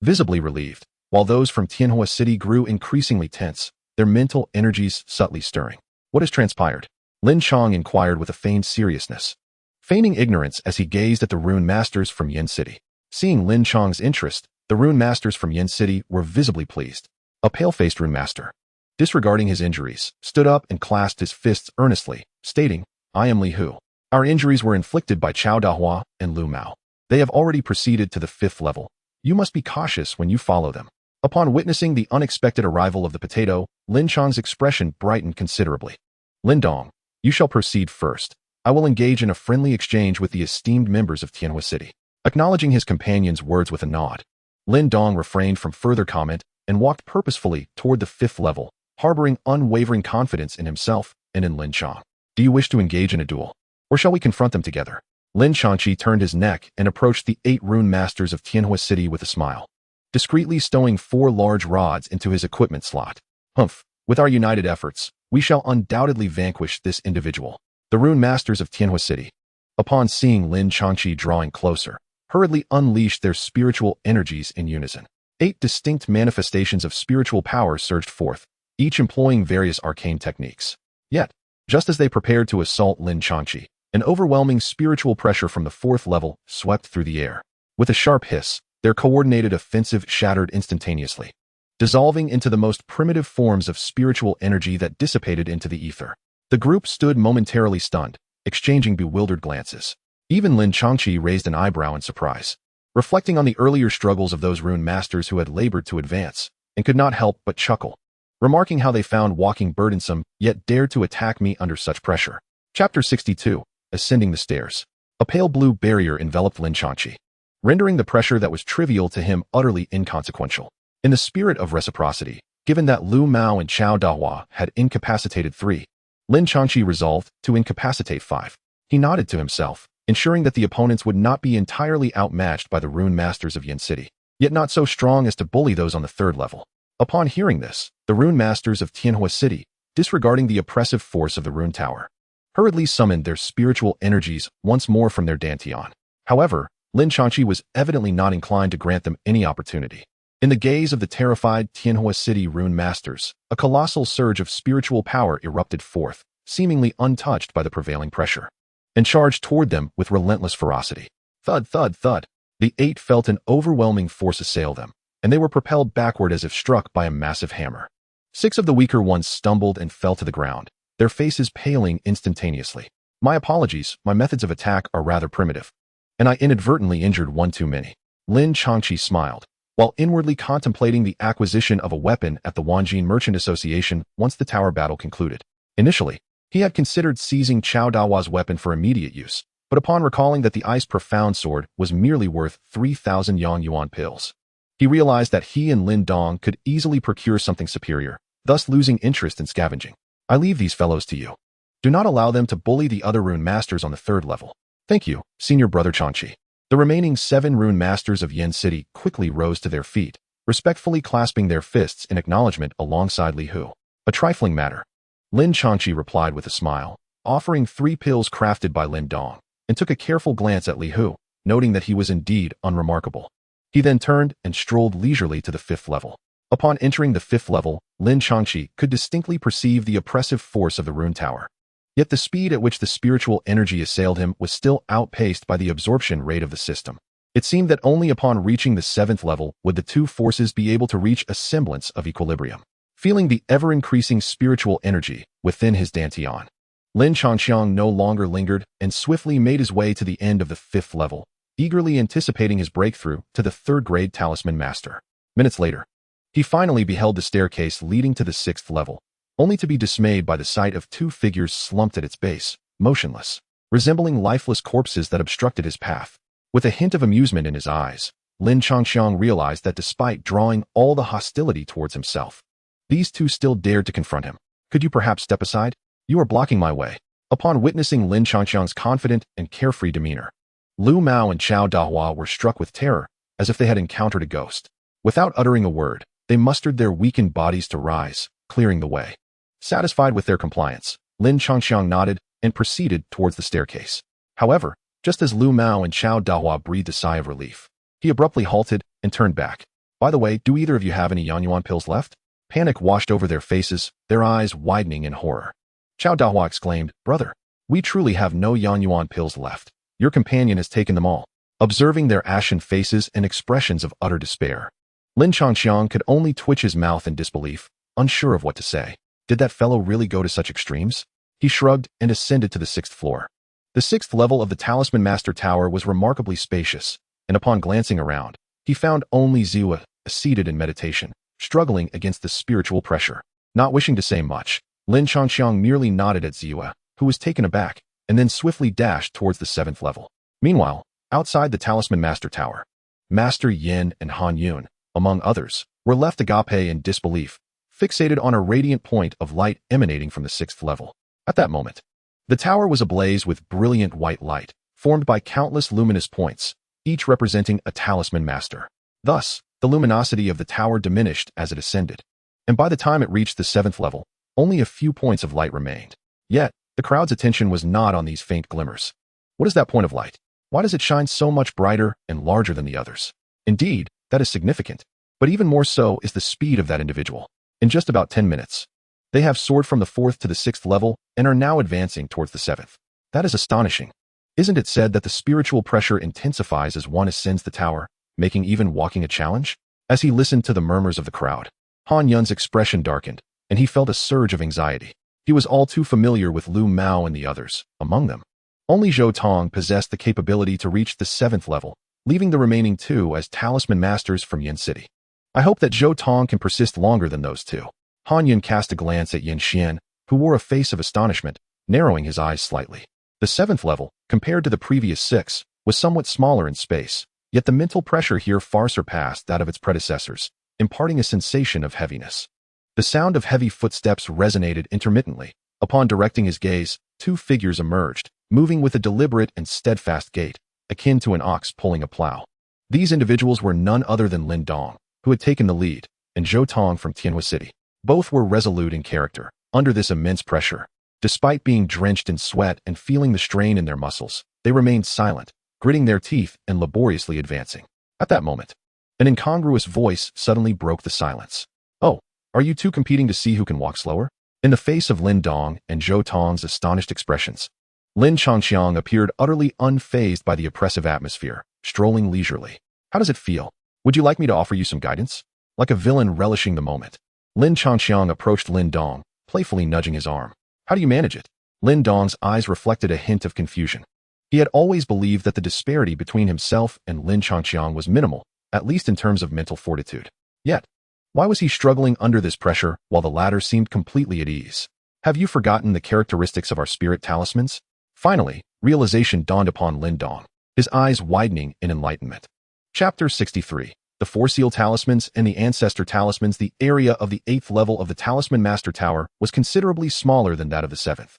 visibly relieved, while those from Tianhua City grew increasingly tense, their mental energies subtly stirring. What has transpired? Lin Chang inquired with a feigned seriousness, feigning ignorance as he gazed at the rune masters from Yin City. Seeing Lin Chang's interest, the rune masters from Yin City were visibly pleased. A pale-faced rune master, disregarding his injuries, stood up and clasped his fists earnestly, stating, "I am Li Hu. Our injuries were inflicted by Chao Dahua and Lu Mao. They have already proceeded to the 5th level. You must be cautious when you follow them." Upon witnessing the unexpected arrival of the potato, Lin Chang's expression brightened considerably. "Lin Dong, you shall proceed first. I will engage in a friendly exchange with the esteemed members of Tianhua City." Acknowledging his companion's words with a nod, Lin Dong refrained from further comment and walked purposefully toward the 5th level, harboring unwavering confidence in himself and in Lin Chang. "Do you wish to engage in a duel? Or shall we confront them together?" Lin Changqi turned his neck and approached the 8 rune masters of Tianhua City with a smile, discreetly stowing 4 large rods into his equipment slot. "Humph, with our united efforts, we shall undoubtedly vanquish this individual." The rune masters of Tianhua City, upon seeing Lin Changqi drawing closer, hurriedly unleashed their spiritual energies in unison. 8 distinct manifestations of spiritual power surged forth, each employing various arcane techniques. Yet, just as they prepared to assault Lin Changqi, An overwhelming spiritual pressure from the fourth level swept through the air. With a sharp hiss, their coordinated offensive shattered instantaneously, dissolving into the most primitive forms of spiritual energy that dissipated into the ether. The group stood momentarily stunned, exchanging bewildered glances. Even Lin Changqi raised an eyebrow in surprise, reflecting on the earlier struggles of those rune masters who had labored to advance, and could not help but chuckle, remarking how they found walking burdensome, yet dared to attack me under such pressure. Chapter 62. Ascending the Stairs. A pale blue barrier enveloped Lin Changqi, rendering the pressure that was trivial to him utterly inconsequential. In the spirit of reciprocity, given that Lu Mao and Chao Dahua had incapacitated 3, Lin Changqi resolved to incapacitate 5. He nodded to himself, ensuring that the opponents would not be entirely outmatched by the rune masters of Yin City, yet not so strong as to bully those on the third level. Upon hearing this, the rune masters of Tianhua City, disregarding the oppressive force of the rune tower, hurriedly summoned their spiritual energies once more from their dantian. However, Lin Changqi was evidently not inclined to grant them any opportunity. In the gaze of the terrified Tianhua City rune masters, a colossal surge of spiritual power erupted forth, seemingly untouched by the prevailing pressure, and charged toward them with relentless ferocity. Thud, thud, thud. The 8 felt an overwhelming force assail them, and they were propelled backward as if struck by a massive hammer. 6 of the weaker ones stumbled and fell to the ground, their faces paling instantaneously. My apologies, my methods of attack are rather primitive, and I inadvertently injured one too many. Lin Changqi smiled, while inwardly contemplating the acquisition of a weapon at the Wanjin Merchant Association once the tower battle concluded. Initially, he had considered seizing Chao Dahua's weapon for immediate use, but upon recalling that the Ice Profound Sword was merely worth 3,000 Yang Yuan pills, he realized that he and Lin Dong could easily procure something superior, thus losing interest in scavenging. I leave these fellows to you. Do not allow them to bully the other rune masters on the third level. Thank you, Senior Brother Changqi. The remaining 7 rune masters of Yin City quickly rose to their feet, respectfully clasping their fists in acknowledgement alongside Li Hu. A trifling matter, Lin Changqi replied with a smile, offering 3 pills crafted by Lin Dong, and took a careful glance at Li Hu, noting that he was indeed unremarkable. He then turned and strolled leisurely to the 5th level. Upon entering the 5th level, Lin Changqi could distinctly perceive the oppressive force of the rune tower. Yet the speed at which the spiritual energy assailed him was still outpaced by the absorption rate of the system. It seemed that only upon reaching the 7th level would the 2 forces be able to reach a semblance of equilibrium. Feeling the ever-increasing spiritual energy within his dantian, Lin Changqiang no longer lingered and swiftly made his way to the end of the 5th level, eagerly anticipating his breakthrough to the 3rd-grade Talisman Master. Minutes later, he finally beheld the staircase leading to the 6th level, only to be dismayed by the sight of 2 figures slumped at its base, motionless, resembling lifeless corpses that obstructed his path. With a hint of amusement in his eyes, Lin Changqiang realized that despite drawing all the hostility towards himself, these 2 still dared to confront him. Could you perhaps step aside? You are blocking my way. Upon witnessing Lin Changqiang's confident and carefree demeanor, Lu Mao and Chao Dahua were struck with terror, as if they had encountered a ghost. Without uttering a word, they mustered their weakened bodies to rise, clearing the way. Satisfied with their compliance, Lin Changqiang nodded and proceeded towards the staircase. However, just as Lu Mao and Chao Dahua breathed a sigh of relief, he abruptly halted and turned back. By the way, do either of you have any Yang Yuan pills left? Panic washed over their faces, their eyes widening in horror. Chao Dahua exclaimed, Brother, we truly have no Yang Yuan pills left. Your companion has taken them all. Observing their ashen faces and expressions of utter despair, Lin Changqiang could only twitch his mouth in disbelief, unsure of what to say. Did that fellow really go to such extremes? He shrugged and ascended to the 6th floor. The 6th level of the Talisman Master Tower was remarkably spacious, and upon glancing around, he found only Ziwa, seated in meditation, struggling against the spiritual pressure. Not wishing to say much, Lin Changqiang merely nodded at Ziwa, who was taken aback, and then swiftly dashed towards the 7th level. Meanwhile, outside the Talisman Master Tower, Master Yin and Han Yun, among others, were left agape in disbelief, fixated on a radiant point of light emanating from the 6th level. At that moment, the tower was ablaze with brilliant white light, formed by countless luminous points, each representing a talisman master. Thus, the luminosity of the tower diminished as it ascended, and by the time it reached the 7th level, only a few points of light remained. Yet, the crowd's attention was not on these faint glimmers. What is that point of light? Why does it shine so much brighter and larger than the others? Indeed, that is significant, but even more so is the speed of that individual. In just about 10 minutes, they have soared from the 4th to the 6th level and are now advancing towards the 7th. That is astonishing. Isn't it said that the spiritual pressure intensifies as one ascends the tower, making even walking a challenge? As he listened to the murmurs of the crowd, Han Yun's expression darkened, and he felt a surge of anxiety. He was all too familiar with Lu Mao and the others. Among them, only Zhou Tong possessed the capability to reach the 7th level, leaving the remaining 2 as talisman masters from Yin City. I hope that Zhou Tong can persist longer than those 2. Han Yun cast a glance at Yin Xian, who wore a face of astonishment, narrowing his eyes slightly. The 7th level, compared to the previous 6, was somewhat smaller in space, yet the mental pressure here far surpassed that of its predecessors, imparting a sensation of heaviness. The sound of heavy footsteps resonated intermittently. Upon directing his gaze, 2 figures emerged, moving with a deliberate and steadfast gait, akin to an ox pulling a plow. These individuals were none other than Lin Dong, who had taken the lead, and Zhou Tong from Tianhua City. Both were resolute in character, under this immense pressure. Despite being drenched in sweat and feeling the strain in their muscles, they remained silent, gritting their teeth and laboriously advancing. At that moment, an incongruous voice suddenly broke the silence. "Oh, are you 2 competing to see who can walk slower?" In the face of Lin Dong and Zhou Tong's astonished expressions, Lin Changxiang appeared utterly unfazed by the oppressive atmosphere, strolling leisurely. "How does it feel? Would you like me to offer you some guidance?" Like a villain relishing the moment, Lin Changxiang approached Lin Dong, playfully nudging his arm. "How do you manage it?" Lin Dong's eyes reflected a hint of confusion. He had always believed that the disparity between himself and Lin Changxiang was minimal, at least in terms of mental fortitude. Yet, why was he struggling under this pressure while the latter seemed completely at ease? "Have you forgotten the characteristics of our spirit talismans?" Finally, realization dawned upon Lin Dong, his eyes widening in enlightenment. Chapter 63. The 4 Seal Talismans and the Ancestor Talismans. The area of the 8th level of the Talisman Master Tower was considerably smaller than that of the 7th.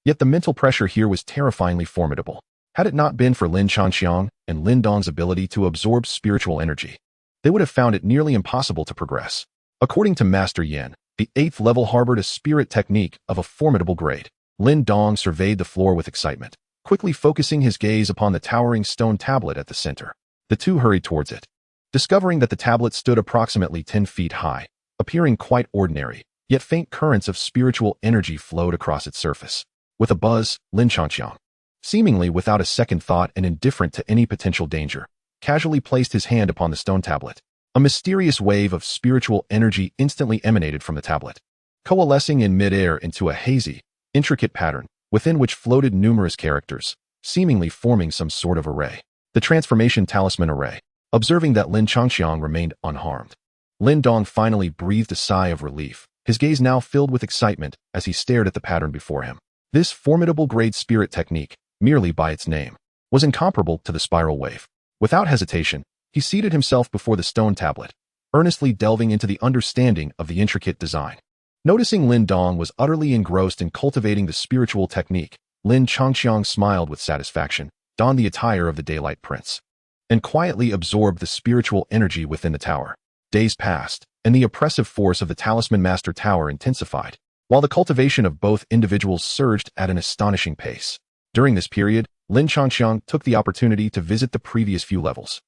Yet the mental pressure here was terrifyingly formidable. Had it not been for Lin Changxiang and Lin Dong's ability to absorb spiritual energy, they would have found it nearly impossible to progress. According to Master Yin, the 8th level harbored a spirit technique of a formidable grade. Lin Dong surveyed the floor with excitement, quickly focusing his gaze upon the towering stone tablet at the center. The 2 hurried towards it, discovering that the tablet stood approximately 10 feet high, appearing quite ordinary, yet faint currents of spiritual energy flowed across its surface. With a buzz, Lin Changxiang, seemingly without a second thought and indifferent to any potential danger, casually placed his hand upon the stone tablet. A mysterious wave of spiritual energy instantly emanated from the tablet, coalescing in midair into a hazy, intricate pattern, within which floated numerous characters, seemingly forming some sort of array. The Transformation Talisman Array. Observing that Lin Changxiang remained unharmed, Lin Dong finally breathed a sigh of relief, his gaze now filled with excitement as he stared at the pattern before him. This formidable grade spirit technique, merely by its name, was incomparable to the spiral wave. Without hesitation, he seated himself before the stone tablet, earnestly delving into the understanding of the intricate design. Noticing Lin Dong was utterly engrossed in cultivating the spiritual technique, Lin Changxiang smiled with satisfaction, donned the attire of the Daylight Prince, and quietly absorbed the spiritual energy within the tower. Days passed, and the oppressive force of the Talisman Master Tower intensified, while the cultivation of both individuals surged at an astonishing pace. During this period, Lin Changxiang took the opportunity to visit the previous few levels,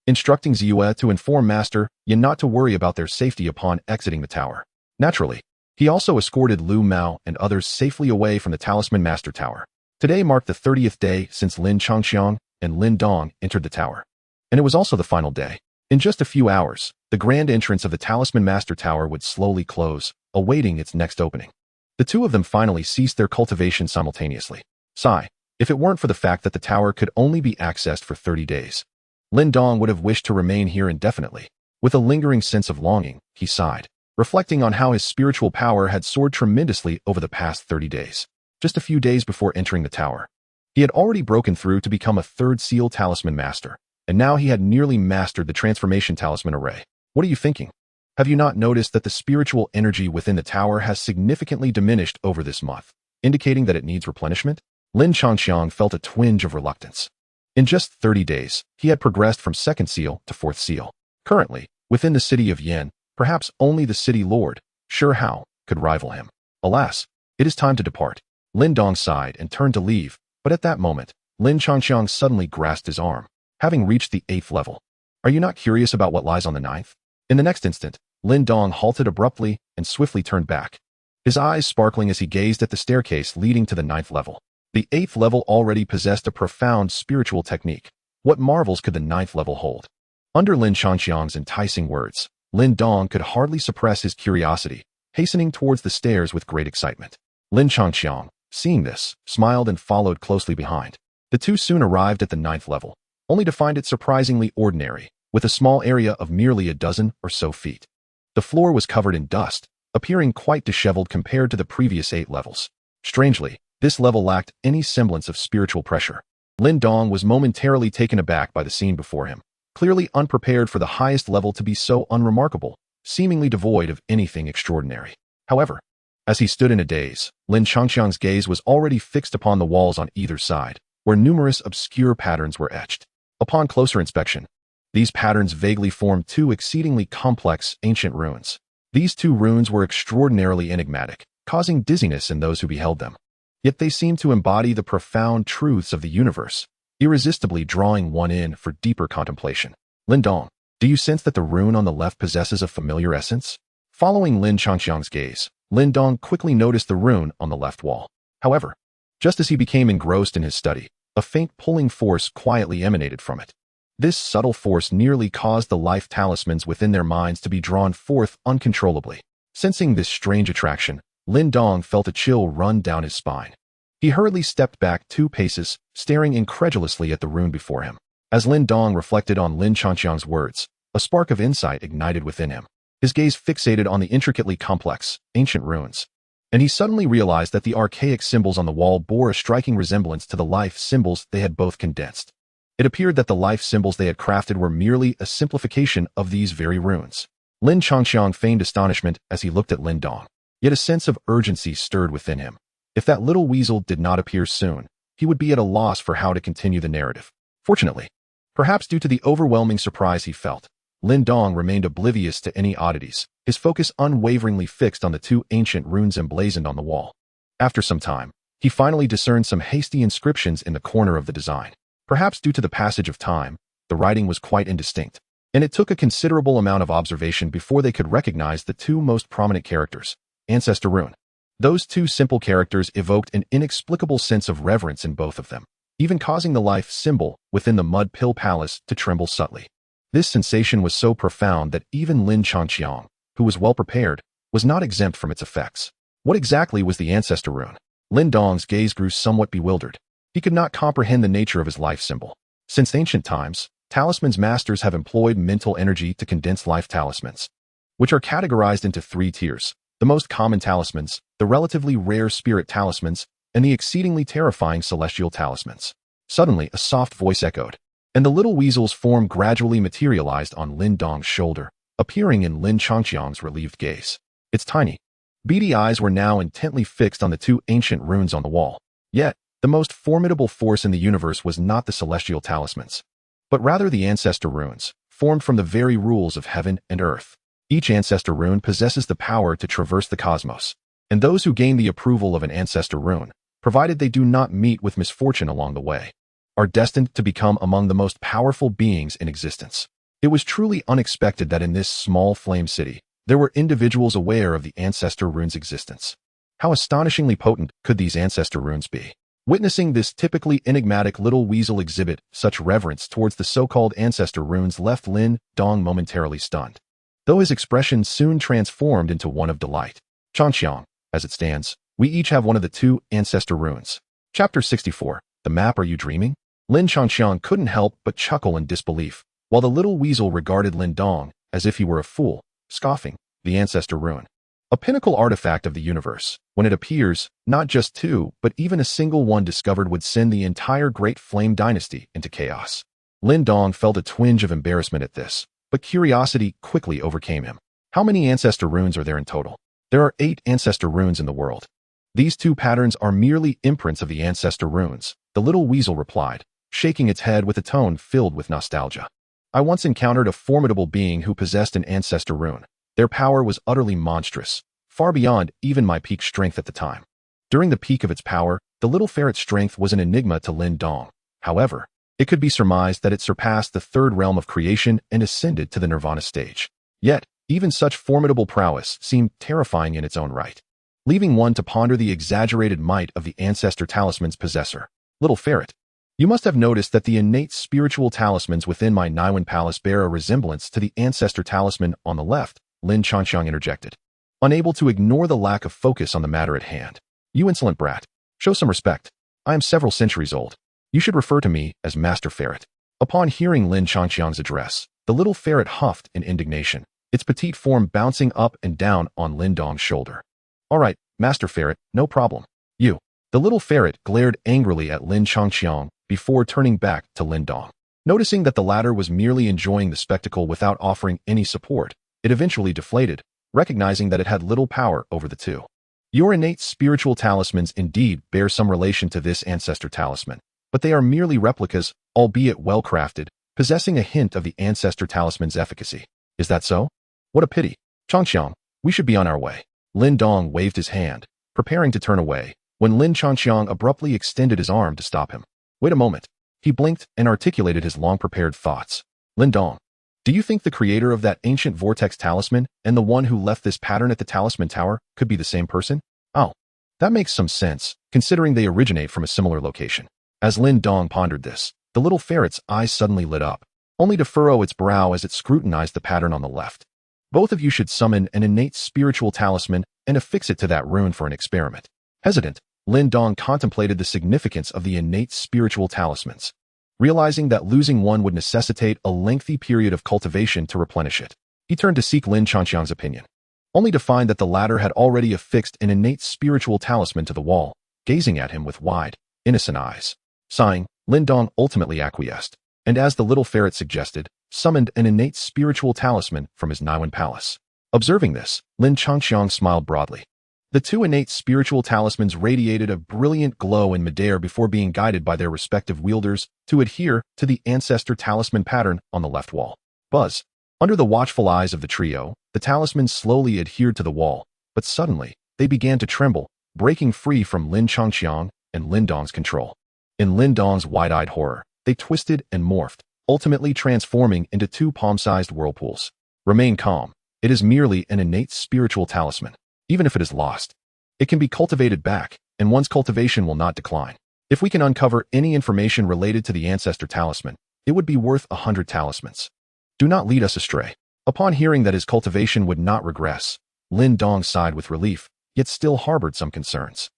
instructing Ziyue to inform Master Yin not to worry about their safety upon exiting the tower. Naturally, he also escorted Lu Mao and others safely away from the Talisman Master Tower. Today marked the 30th day since Lin Changxiang and Lin Dong entered the tower, and it was also the final day. In just a few hours, the grand entrance of the Talisman Master Tower would slowly close, awaiting its next opening. The 2 of them finally ceased their cultivation simultaneously. Sigh, if it weren't for the fact that the tower could only be accessed for 30 days. Lin Dong would have wished to remain here indefinitely. With a lingering sense of longing, he sighed, reflecting on how his spiritual power had soared tremendously over the past 30 days. Just a few days before entering the tower, he had already broken through to become a 3rd Seal Talisman Master, and now he had nearly mastered the Transformation Talisman Array. What are you thinking? Have you not noticed that the spiritual energy within the tower has significantly diminished over this month, indicating that it needs replenishment? Lin Changxiang felt a twinge of reluctance. In just 30 days, he had progressed from 2nd Seal to 4th Seal. Currently, within the city of Yin, perhaps only the city lord, Sure Hao, could rival him. Alas, it is time to depart. Lin Dong sighed and turned to leave, but at that moment, Lin Changxiang suddenly grasped his arm, having reached the 8th level. Are you not curious about what lies on the 9th? In the next instant, Lin Dong halted abruptly and swiftly turned back, his eyes sparkling as he gazed at the staircase leading to the 9th level. The 8th level already possessed a profound spiritual technique. What marvels could the 9th level hold? Under Lin Changxiang's enticing words, Lin Dong could hardly suppress his curiosity, hastening towards the stairs with great excitement. Lin Changxiang, seeing this, smiled and followed closely behind. The two soon arrived at the 9th level, only to find it surprisingly ordinary, with a small area of merely a dozen or so feet. The floor was covered in dust, appearing quite disheveled compared to the previous 8 levels. Strangely, this level lacked any semblance of spiritual pressure. Lin Dong was momentarily taken aback by the scene before him, clearly unprepared for the highest level to be so unremarkable, seemingly devoid of anything extraordinary. However, as he stood in a daze, Lin Changxiang's gaze was already fixed upon the walls on either side, where numerous obscure patterns were etched. Upon closer inspection, these patterns vaguely formed two exceedingly complex ancient runes. These two runes were extraordinarily enigmatic, causing dizziness in those who beheld them. Yet they seemed to embody the profound truths of the universe, irresistibly drawing one in for deeper contemplation. Lin Dong, do you sense that the rune on the left possesses a familiar essence? Following Lin Changxiang's gaze, Lin Dong quickly noticed the rune on the left wall. However, just as he became engrossed in his study, a faint pulling force quietly emanated from it. This subtle force nearly caused the life talismans within their minds to be drawn forth uncontrollably. Sensing this strange attraction, Lin Dong felt a chill run down his spine. He hurriedly stepped back 2 paces, staring incredulously at the rune before him. As Lin Dong reflected on Lin Changxiang's words, a spark of insight ignited within him. His gaze fixated on the intricately complex, ancient runes, and he suddenly realized that the archaic symbols on the wall bore a striking resemblance to the life symbols they had both condensed. It appeared that the life symbols they had crafted were merely a simplification of these very runes. Lin Changxiang feigned astonishment as he looked at Lin Dong. Yet a sense of urgency stirred within him. If that little weasel did not appear soon, he would be at a loss for how to continue the narrative. Fortunately, perhaps due to the overwhelming surprise he felt, Lin Dong remained oblivious to any oddities, his focus unwaveringly fixed on the 2 ancient runes emblazoned on the wall. After some time, he finally discerned some hasty inscriptions in the corner of the design. Perhaps due to the passage of time, the writing was quite indistinct, and it took a considerable amount of observation before they could recognize the 2 most prominent characters. Ancestor rune. Those 2 simple characters evoked an inexplicable sense of reverence in both of them, even causing the life symbol within the mud pill palace to tremble subtly. This sensation was so profound that even Lin Changxiang, who was well prepared, was not exempt from its effects. What exactly was the ancestor rune? Lin Dong's gaze grew somewhat bewildered. He could not comprehend the nature of his life symbol. Since ancient times, talisman's masters have employed mental energy to condense life talismans, which are categorized into 3 tiers. The most common talismans, the relatively rare spirit talismans, and the exceedingly terrifying celestial talismans. Suddenly, a soft voice echoed, and the little weasel's form gradually materialized on Lin Dong's shoulder, appearing in Lin Changxiang's relieved gaze. Its tiny, beady eyes were now intently fixed on the 2 ancient runes on the wall. Yet, the most formidable force in the universe was not the celestial talismans, but rather the ancestor runes, formed from the very rules of heaven and earth. Each ancestor rune possesses the power to traverse the cosmos, and those who gain the approval of an ancestor rune, provided they do not meet with misfortune along the way, are destined to become among the most powerful beings in existence. It was truly unexpected that in this small flame city, there were individuals aware of the ancestor rune's existence. How astonishingly potent could these ancestor runes be? Witnessing this typically enigmatic little weasel exhibit such reverence towards the so-called ancestor runes left Lin Dong momentarily stunned, though his expression soon transformed into one of delight. Changxiang, as it stands, we each have one of the 2 ancestor runes. Chapter 64, The Map. Are you dreaming? Lin Changxiang couldn't help but chuckle in disbelief, while the little weasel regarded Lin Dong as if he were a fool, scoffing. The ancestor rune. A pinnacle artifact of the universe. When it appears, not just 2, but even a single one discovered would send the entire Great Flame Dynasty into chaos. Lin Dong felt a twinge of embarrassment at this, but curiosity quickly overcame him. How many ancestor runes are there in total? There are 8 ancestor runes in the world. These 2 patterns are merely imprints of the ancestor runes, the little weasel replied, shaking its head with a tone filled with nostalgia. I once encountered a formidable being who possessed an ancestor rune. Their power was utterly monstrous, far beyond even my peak strength at the time. During the peak of its power, the little ferret's strength was an enigma to Lin Dong. However, it could be surmised that it surpassed the 3rd realm of creation and ascended to the nirvana stage. Yet, even such formidable prowess seemed terrifying in its own right. leaving one to ponder the exaggerated might of the ancestor talisman's possessor. Little ferret, you must have noticed that the innate spiritual talismans within my Niwen Palace bear a resemblance to the ancestor talisman on the left, Lin Changxiang interjected, unable to ignore the lack of focus on the matter at hand. You insolent brat, show some respect. I am several centuries old. You should refer to me as Master Ferret. Upon hearing Lin Changxiang's address, the little ferret huffed in indignation, its petite form bouncing up and down on Lin Dong's shoulder. All right, Master Ferret, no problem. You. The little ferret glared angrily at Lin Changxiang before turning back to Lin Dong. Noticing that the latter was merely enjoying the spectacle without offering any support, it eventually deflated, recognizing that it had little power over the two. Your innate spiritual talismans indeed bear some relation to this ancestor talisman, but they are merely replicas, albeit well-crafted, possessing a hint of the ancestor talisman's efficacy. Is that so? What a pity. Changxiang, we should be on our way. Lin Dong waved his hand, preparing to turn away, when Lin Changxiang abruptly extended his arm to stop him. Wait a moment. He blinked and articulated his long-prepared thoughts. Lin Dong, do you think the creator of that ancient vortex talisman and the one who left this pattern at the talisman tower could be the same person? Oh, that makes some sense, considering they originate from a similar location. As Lin Dong pondered this, the little ferret's eyes suddenly lit up, only to furrow its brow as it scrutinized the pattern on the left. Both of you should summon an innate spiritual talisman and affix it to that rune for an experiment. Hesitant, Lin Dong contemplated the significance of the innate spiritual talismans, realizing that losing one would necessitate a lengthy period of cultivation to replenish it. He turned to seek Lin Changxiang's opinion, only to find that the latter had already affixed an innate spiritual talisman to the wall, gazing at him with wide, innocent eyes. Sighing, Lin Dong ultimately acquiesced, and as the little ferret suggested, summoned an innate spiritual talisman from his Niwen Palace. Observing this, Lin Changxiang smiled broadly. The two innate spiritual talismans radiated a brilliant glow in midair before being guided by their respective wielders to adhere to the ancestor talisman pattern on the left wall. Buzz. Under the watchful eyes of the trio, the talismans slowly adhered to the wall, but suddenly, they began to tremble, breaking free from Lin Changxiang and Lin Dong's control. In Lin Dong's wide-eyed horror, they twisted and morphed, ultimately transforming into two palm-sized whirlpools. Remain calm. It is merely an innate spiritual talisman. Even if it is lost, it can be cultivated back, and one's cultivation will not decline. If we can uncover any information related to the ancestor talisman, it would be worth 100 talismans. Do not lead us astray. Upon hearing that his cultivation would not regress, Lin Dong sighed with relief, yet still harbored some concerns.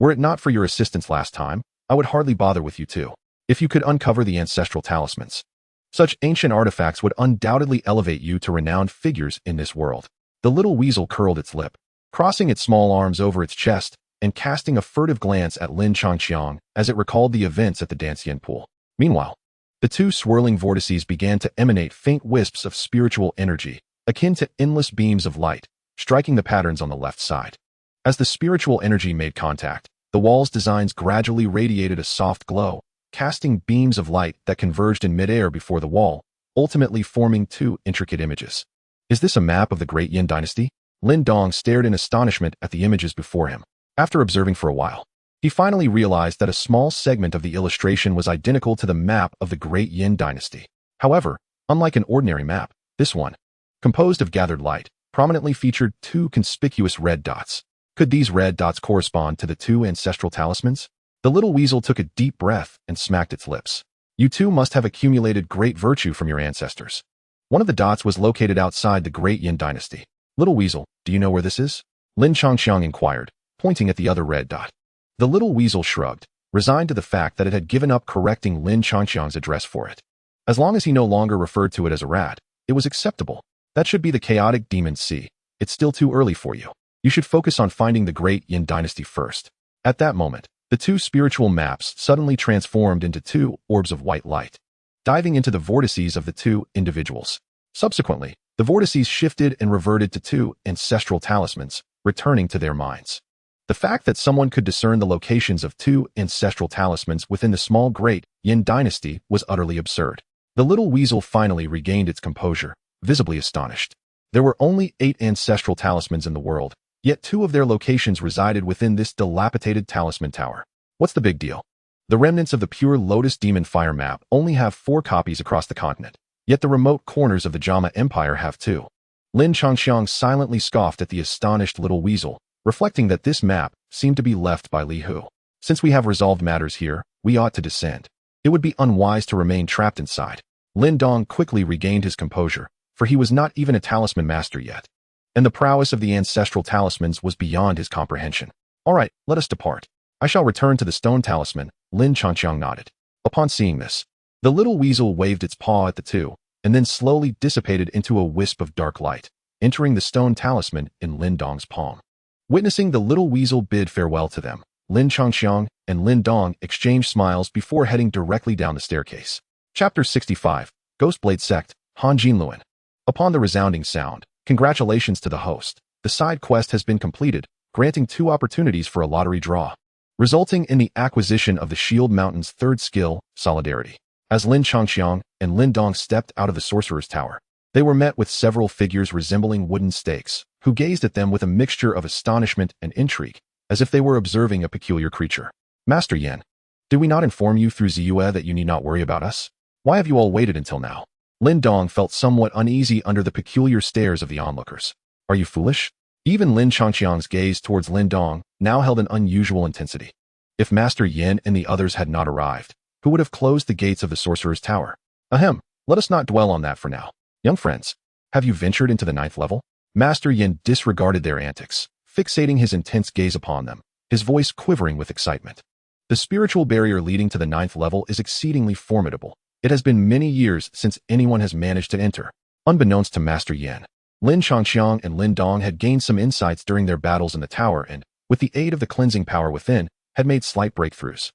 Were it not for your assistance last time, I would hardly bother with you too. If you could uncover the ancestral talismans, such ancient artifacts would undoubtedly elevate you to renowned figures in this world. The little weasel curled its lip, crossing its small arms over its chest and casting a furtive glance at Lin Changxiang as it recalled the events at the Dancian pool. Meanwhile, the two swirling vortices began to emanate faint wisps of spiritual energy, akin to endless beams of light, striking the patterns on the left side. As the spiritual energy made contact, the wall's designs gradually radiated a soft glow, casting beams of light that converged in midair before the wall, ultimately forming two intricate images. Is this a map of the Great Yin Dynasty? Lin Dong stared in astonishment at the images before him. After observing for a while, he finally realized that a small segment of the illustration was identical to the map of the Great Yin Dynasty. However, unlike an ordinary map, this one, composed of gathered light, prominently featured two conspicuous red dots. Could these red dots correspond to the two ancestral talismans? The little weasel took a deep breath and smacked its lips. You two must have accumulated great virtue from your ancestors. One of the dots was located outside the Great Yin Dynasty. Little weasel, do you know where this is? Lin Changxiang inquired, pointing at the other red dot. The little weasel shrugged, resigned to the fact that it had given up correcting Lin Changxiang's address for it. As long as he no longer referred to it as a rat, it was acceptable. That should be the chaotic demon sea. It's still too early for you. You should focus on finding the Great Yin Dynasty first. At that moment, the two spiritual maps suddenly transformed into two orbs of white light, diving into the vortices of the two individuals. Subsequently, the vortices shifted and reverted to two ancestral talismans, returning to their minds. The fact that someone could discern the locations of two ancestral talismans within the small Great Yin Dynasty was utterly absurd. The little weasel finally regained its composure, visibly astonished. There were only 8 ancestral talismans in the world, yet 2 of their locations resided within this dilapidated talisman tower. What's the big deal? The remnants of the pure Lotus Demon Fire map only have 4 copies across the continent, yet the remote corners of the Jama Empire have 2. Lin Changxiang silently scoffed at the astonished little weasel, reflecting that this map seemed to be left by Li Hu. Since we have resolved matters here, we ought to descend. It would be unwise to remain trapped inside. Lin Dong quickly regained his composure, for he was not even a talisman master yet, and the prowess of the ancestral talismans was beyond his comprehension. All right, let us depart. I shall return to the stone talisman. Lin Changqiang nodded. Upon seeing this, the little weasel waved its paw at the two, and then slowly dissipated into a wisp of dark light, entering the stone talisman in Lin Dong's palm. Witnessing the little weasel bid farewell to them, Lin Changqiang and Lin Dong exchanged smiles before heading directly down the staircase. Chapter 65, Ghostblade Sect, Han Jinluan. Upon the resounding sound, congratulations to the host. The side quest has been completed, granting 2 opportunities for a lottery draw, resulting in the acquisition of the Shield Mountain's 3rd skill, Solidarity. As Lin Changqiang and Lin Dong stepped out of the Sorcerer's Tower, they were met with several figures resembling wooden stakes, who gazed at them with a mixture of astonishment and intrigue, as if they were observing a peculiar creature. Master Yan, did we not inform you through Ziyue that you need not worry about us? Why have you all waited until now? Lin Dong felt somewhat uneasy under the peculiar stares of the onlookers. Are you foolish? Even Lin Changqiang's gaze towards Lin Dong now held an unusual intensity. If Master Yin and the others had not arrived, who would have closed the gates of the Sorcerer's Tower? Ahem, let us not dwell on that for now. Young friends, have you ventured into the 9th level? Master Yin disregarded their antics, fixating his intense gaze upon them, his voice quivering with excitement. The spiritual barrier leading to the 9th level is exceedingly formidable. It has been many years since anyone has managed to enter. Unbeknownst to Master Yin, Lin Changqiang and Lin Dong had gained some insights during their battles in the tower and, with the aid of the cleansing power within, had made slight breakthroughs,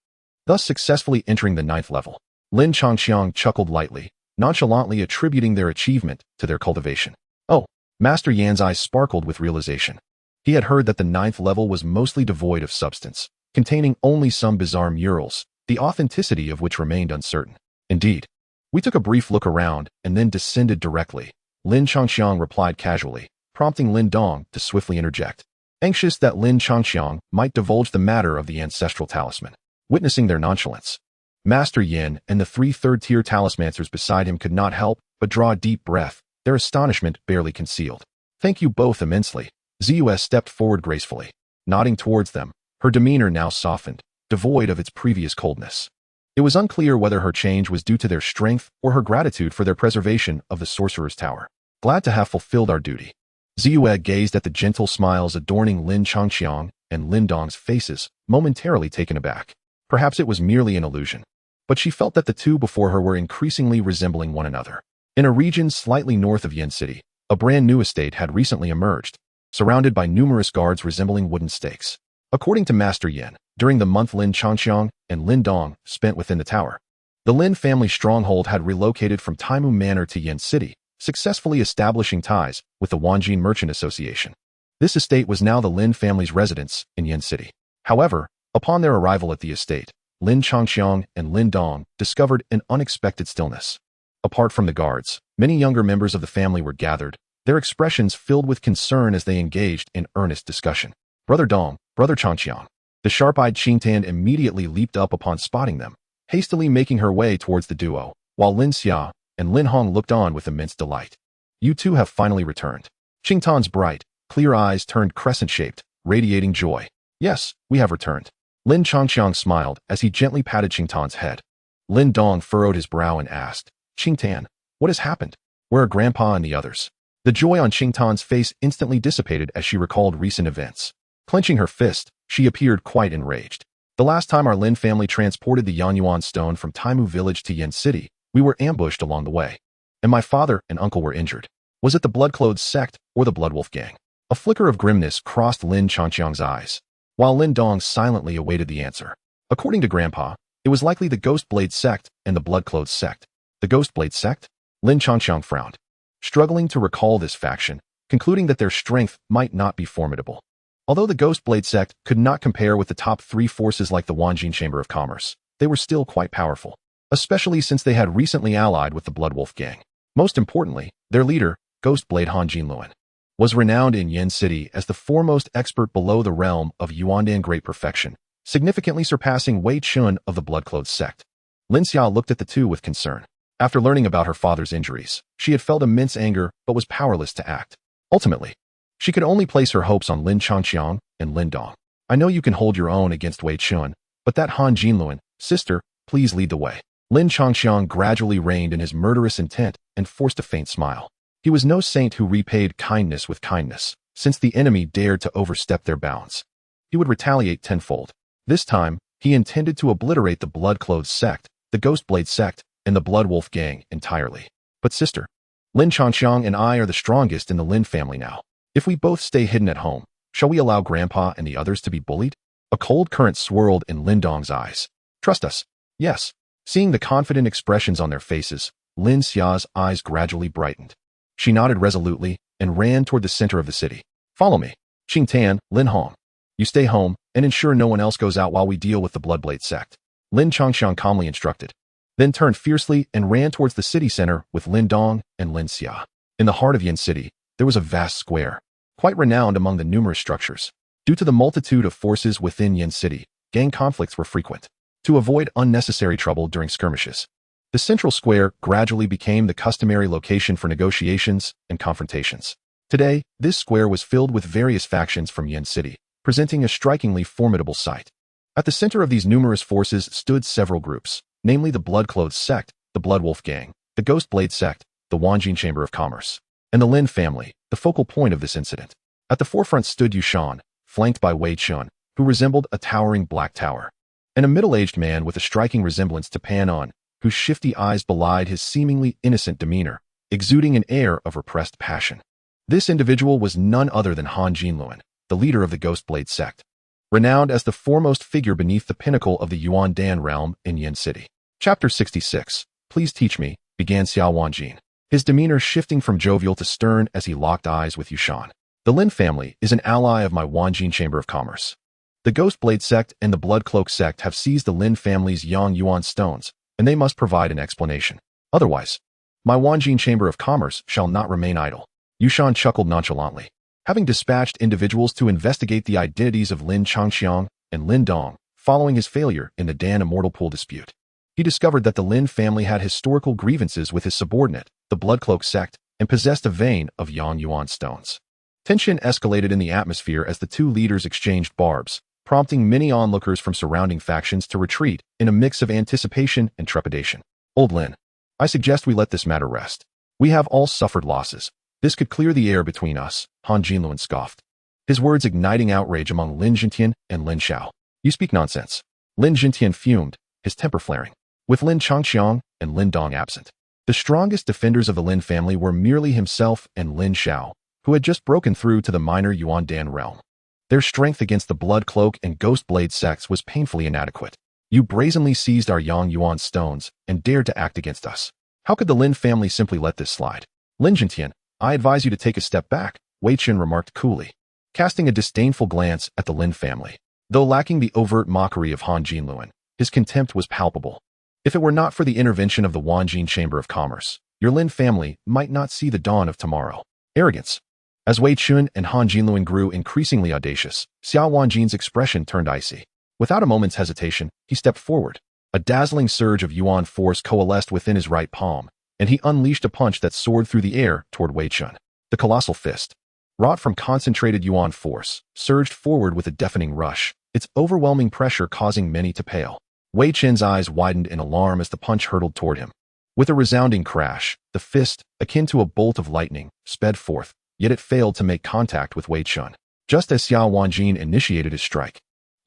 thus successfully entering the 9th level. Lin Changqiang chuckled lightly, nonchalantly attributing their achievement to their cultivation. Oh, Master Yan's eyes sparkled with realization. He had heard that the 9th level was mostly devoid of substance, containing only some bizarre murals, the authenticity of which remained uncertain. Indeed, we took a brief look around and then descended directly. Lin Changqiang replied casually, prompting Lin Dong to swiftly interject, anxious that Lin Changqiang might divulge the matter of the ancestral talisman. Witnessing their nonchalance, Master Yin and the 3 third-tier talismancers beside him could not help but draw a deep breath, their astonishment barely concealed. Thank you both immensely. Ziyue stepped forward gracefully, nodding towards them, her demeanor now softened, devoid of its previous coldness. It was unclear whether her change was due to their strength or her gratitude for their preservation of the Sorcerer's Tower. Glad to have fulfilled our duty. Ziyue gazed at the gentle smiles adorning Lin Changqiang and Lin Dong's faces, momentarily taken aback. Perhaps it was merely an illusion, but she felt that the two before her were increasingly resembling one another. In a region slightly north of Yen City, a brand new estate had recently emerged, surrounded by numerous guards resembling wooden stakes. According to Master Yin, during the month Lin Changqiang and Lin Dong spent within the tower, the Lin family stronghold had relocated from Taimu Manor to Yen City, successfully establishing ties with the Wanjin Merchant Association. This estate was now the Lin family's residence in Yen City. However, upon their arrival at the estate, Lin Changqiang and Lin Dong discovered an unexpected stillness. Apart from the guards, many younger members of the family were gathered, their expressions filled with concern as they engaged in earnest discussion. Brother Dong, Brother Changqiang. The sharp-eyed Qingtan immediately leaped up upon spotting them, hastily making her way towards the duo, while Lin Xia and Lin Hong looked on with immense delight. You two have finally returned. Qingtan's bright, clear eyes turned crescent-shaped, radiating joy. Yes, we have returned. Lin Changqiang smiled as he gently patted Qingtan's head. Lin Dong furrowed his brow and asked, Qingtan, what has happened? Where are Grandpa and the others? The joy on Qingtan's face instantly dissipated as she recalled recent events. Clenching her fist, she appeared quite enraged. The last time our Lin family transported the Yanyuan stone from Taimu village to Yen City, we were ambushed along the way, and my father and uncle were injured. Was it the Bloodclothes sect or the Bloodwolf gang? A flicker of grimness crossed Lin Changqiang's eyes, while Lin Dong silently awaited the answer. According to Grandpa, it was likely the Ghostblade sect and the Bloodclothes sect. The Ghostblade sect? Lin Changqiang frowned, struggling to recall this faction, concluding that their strength might not be formidable. Although the Ghostblade sect could not compare with the top 3 forces like the Wanjin Chamber of Commerce, they were still quite powerful, especially since they had recently allied with the Bloodwolf gang. Most importantly, their leader, Ghostblade Han Jinluan, was renowned in Yen City as the foremost expert below the realm of Yuandan Great Perfection, significantly surpassing Wei Chun of the Bloodclothes sect. Lin Xia looked at the two with concern. After learning about her father's injuries, she had felt immense anger but was powerless to act. Ultimately, She could only place her hopes on Lin Changqiang and Lin Dong. I know you can hold your own against Wei Chun, but that Han Jinluan, sister, please lead the way. Lin Changqiang gradually reined in his murderous intent and forced a faint smile. He was no saint who repaid kindness with kindness. Since the enemy dared to overstep their bounds, he would retaliate tenfold. This time, he intended to obliterate the Blood-Clothed sect, the Ghost Blade sect, and the Blood Wolf gang entirely. But sister, Lin Changqiang and I are the strongest in the Lin family now. If we both stay hidden at home, shall we allow Grandpa and the others to be bullied? A cold current swirled in Lin Dong's eyes. Trust us. Yes. Seeing the confident expressions on their faces, Lin Xia's eyes gradually brightened. She nodded resolutely and ran toward the center of the city. Follow me. Qing Tan, Lin Hong. You stay home and ensure no one else goes out while we deal with the Bloodblade sect. Lin Changqiang calmly instructed, then turned fiercely and ran towards the city center with Lin Dong and Lin Xia. In the heart of Yin City, there was a vast square, quite renowned among the numerous structures. Due to the multitude of forces within Yin City, gang conflicts were frequent. To avoid unnecessary trouble during skirmishes, the central square gradually became the customary location for negotiations and confrontations. Today, this square was filled with various factions from Yin City, presenting a strikingly formidable sight. At the center of these numerous forces stood several groups, namely the Blood-Clothed sect, the Blood Wolf gang, the Ghost Blade sect, the Wanjin Chamber of Commerce, and the Lin family, the focal point of this incident. At the forefront stood Yushan, flanked by Wei Chun, who resembled a towering black tower, and a middle-aged man with a striking resemblance to Pan On, whose shifty eyes belied his seemingly innocent demeanor, exuding an air of repressed passion. This individual was none other than Han Jinluan, the leader of the Ghost Blade sect, renowned as the foremost figure beneath the pinnacle of the Yuan Dan realm in Yin City. Chapter 66. Please teach me, began Xiao Wanjin, his demeanor shifting from jovial to stern as he locked eyes with Yushan. The Lin family is an ally of my Wanjin Chamber of Commerce. The Ghost Blade sect and the Blood Cloak sect have seized the Lin family's Yang Yuan stones, and they must provide an explanation. Otherwise, my Wanjin Chamber of Commerce shall not remain idle. Yushan chuckled nonchalantly. Having dispatched individuals to investigate the identities of Lin Changqiang and Lin Dong following his failure in the Dan Immortal Pool dispute, he discovered that the Lin family had historical grievances with his subordinate, the Blood Cloak sect, and possessed a vein of Yang Yuan stones. Tension escalated in the atmosphere as the two leaders exchanged barbs, prompting many onlookers from surrounding factions to retreat in a mix of anticipation and trepidation. Old Lin, I suggest we let this matter rest. We have all suffered losses. This could clear the air between us, Han Jinluan scoffed, his words igniting outrage among Lin Jintian and Lin Xiao. You speak nonsense. Lin Jintian fumed, his temper flaring. With Lin Changqiang and Lin Dong absent, the strongest defenders of the Lin family were merely himself and Lin Xiao, who had just broken through to the minor Yuan Dan realm. Their strength against the Blood Cloak and Ghost Blade sects was painfully inadequate. You brazenly seized our Yang Yuan stones and dared to act against us. How could the Lin family simply let this slide? Lin Jintian, I advise you to take a step back, Wei Chun remarked coolly, casting a disdainful glance at the Lin family. Though lacking the overt mockery of Han Jinluan, his contempt was palpable. If it were not for the intervention of the Wanjin Chamber of Commerce, your Lin family might not see the dawn of tomorrow. Arrogance. As Wei Chun and Han Jinluan grew increasingly audacious, Xiao Wanjin's expression turned icy. Without a moment's hesitation, he stepped forward. A dazzling surge of Yuan force coalesced within his right palm, and he unleashed a punch that soared through the air toward Wei Chun. The colossal fist, wrought from concentrated Yuan force, surged forward with a deafening rush, its overwhelming pressure causing many to pale. Wei Chun's eyes widened in alarm as the punch hurtled toward him. With a resounding crash, the fist, akin to a bolt of lightning, sped forth, yet it failed to make contact with Wei Chun. Just as Xiao Wanjin initiated his strike,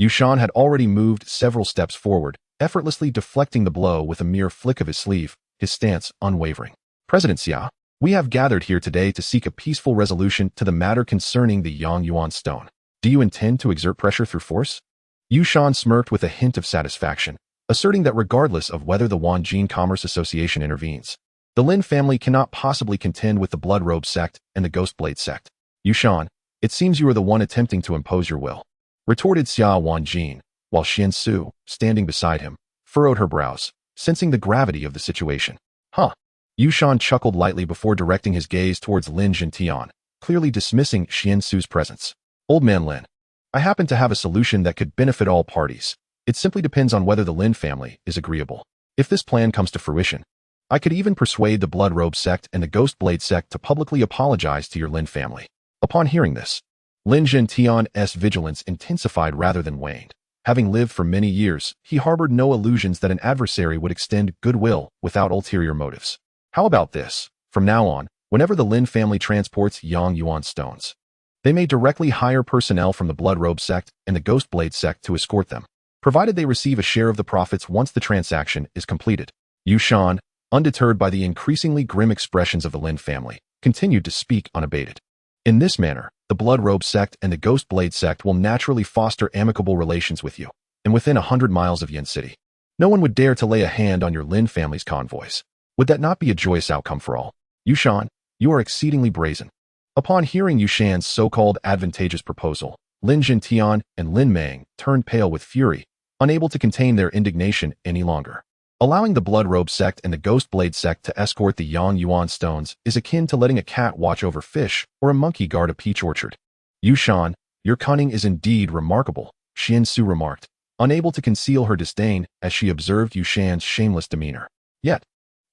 Yushan had already moved several steps forward, effortlessly deflecting the blow with a mere flick of his sleeve, his stance unwavering. President Xia, we have gathered here today to seek a peaceful resolution to the matter concerning the Yang Yuan stone. Do you intend to exert pressure through force? Yushan smirked with a hint of satisfaction, asserting that regardless of whether the Wanjin Commerce Association intervenes, the Lin family cannot possibly contend with the Blood Robe sect and the Ghost Blade sect. Yushan, it seems you are the one attempting to impose your will, retorted Xia Wanjin, while Xian Su, standing beside him, furrowed her brows, sensing the gravity of the situation. Huh. Yushan chuckled lightly before directing his gaze towards Lin Jintian, clearly dismissing Xian Su's presence. Old man Lin, I happen to have a solution that could benefit all parties. It simply depends on whether the Lin family is agreeable. If this plan comes to fruition, I could even persuade the Blood Robe sect and the Ghost Blade sect to publicly apologize to your Lin family. Upon hearing this, Lin Zhentian's vigilance intensified rather than waned. Having lived for many years, he harbored no illusions that an adversary would extend goodwill without ulterior motives. How about this? From now on, whenever the Lin family transports Yang Yuan stones, they may directly hire personnel from the Blood Robe sect and the Ghost Blade sect to escort them, provided they receive a share of the profits once the transaction is completed. Yu Shan, undeterred by the increasingly grim expressions of the Lin family, continued to speak unabated. In this manner, the Blood Robe sect and the Ghost Blade sect will naturally foster amicable relations with you, and within 100 miles of Yin City. No one would dare to lay a hand on your Lin family's convoys. Would that not be a joyous outcome for all? Yu Shan, you are exceedingly brazen. Upon hearing Yu Shan's so-called advantageous proposal, Lin Zhentian and Lin Mang turned pale with fury, unable to contain their indignation any longer. Allowing the Blood Robe sect and the Ghost Blade sect to escort the Yang Yuan stones is akin to letting a cat watch over fish or a monkey guard a peach orchard. Yu Shan, your cunning is indeed remarkable, Xian Su remarked, unable to conceal her disdain as she observed Yu Shan's shameless demeanor. Yet,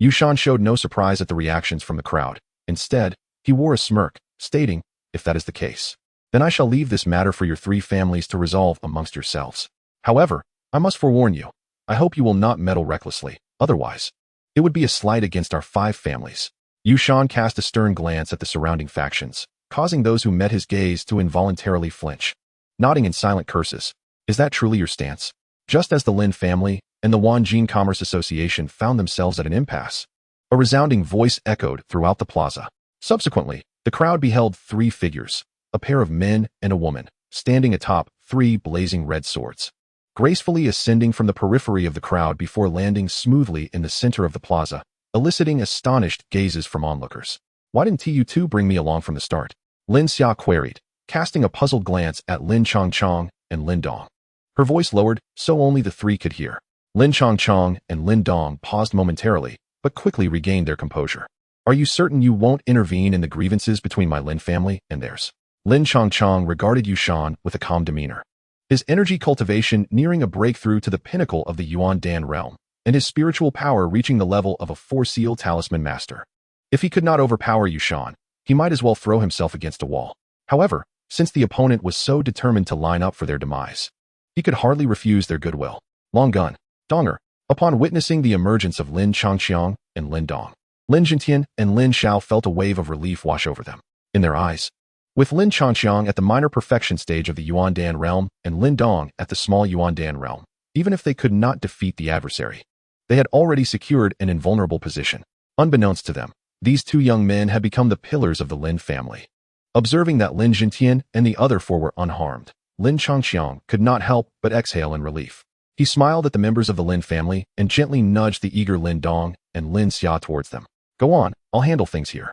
Yu Shan showed no surprise at the reactions from the crowd. Instead, he wore a smirk, stating, if that is the case, then I shall leave this matter for your three families to resolve amongst yourselves. However, I must forewarn you, I hope you will not meddle recklessly, otherwise, it would be a slight against our 5 families. Yu Shan cast a stern glance at the surrounding factions, causing those who met his gaze to involuntarily flinch. Nodding in silent curses, is that truly your stance? Just as the Lin family and the Wanjin Commerce Association found themselves at an impasse, a resounding voice echoed throughout the plaza. Subsequently, the crowd beheld 3 figures, a pair of men and a woman, standing atop 3 blazing red swords, gracefully ascending from the periphery of the crowd before landing smoothly in the center of the plaza, eliciting astonished gazes from onlookers. Why didn't you two bring me along from the start? Lin Xia queried, casting a puzzled glance at Lin Chongchong and Lin Dong. Her voice lowered, so only the 3 could hear. Lin Chongchong and Lin Dong paused momentarily, but quickly regained their composure. Are you certain you won't intervene in the grievances between my Lin family and theirs? Lin Chongchong regarded Yu Shan with a calm demeanor, his energy cultivation nearing a breakthrough to the pinnacle of the Yuan Dan realm, and his spiritual power reaching the level of a 4-seal talisman master. If he could not overpower Yu Shan, he might as well throw himself against a wall. However, since the opponent was so determined to line up for their demise, he could hardly refuse their goodwill. Long Gun, Donger, upon witnessing the emergence of Lin Chongxiang and Lin Dong, Lin Zhentian and Lin Xiao felt a wave of relief wash over them. In their eyes, with Lin Chongxiang at the minor perfection stage of the Yuan Dan realm and Lin Dong at the small Yuan Dan realm, even if they could not defeat the adversary, they had already secured an invulnerable position. Unbeknownst to them, these 2 young men had become the pillars of the Lin family. Observing that Lin Zhentian and the other 4 were unharmed, Lin Chongxiang could not help but exhale in relief. He smiled at the members of the Lin family and gently nudged the eager Lin Dong and Lin Xia towards them. Go on, I'll handle things here.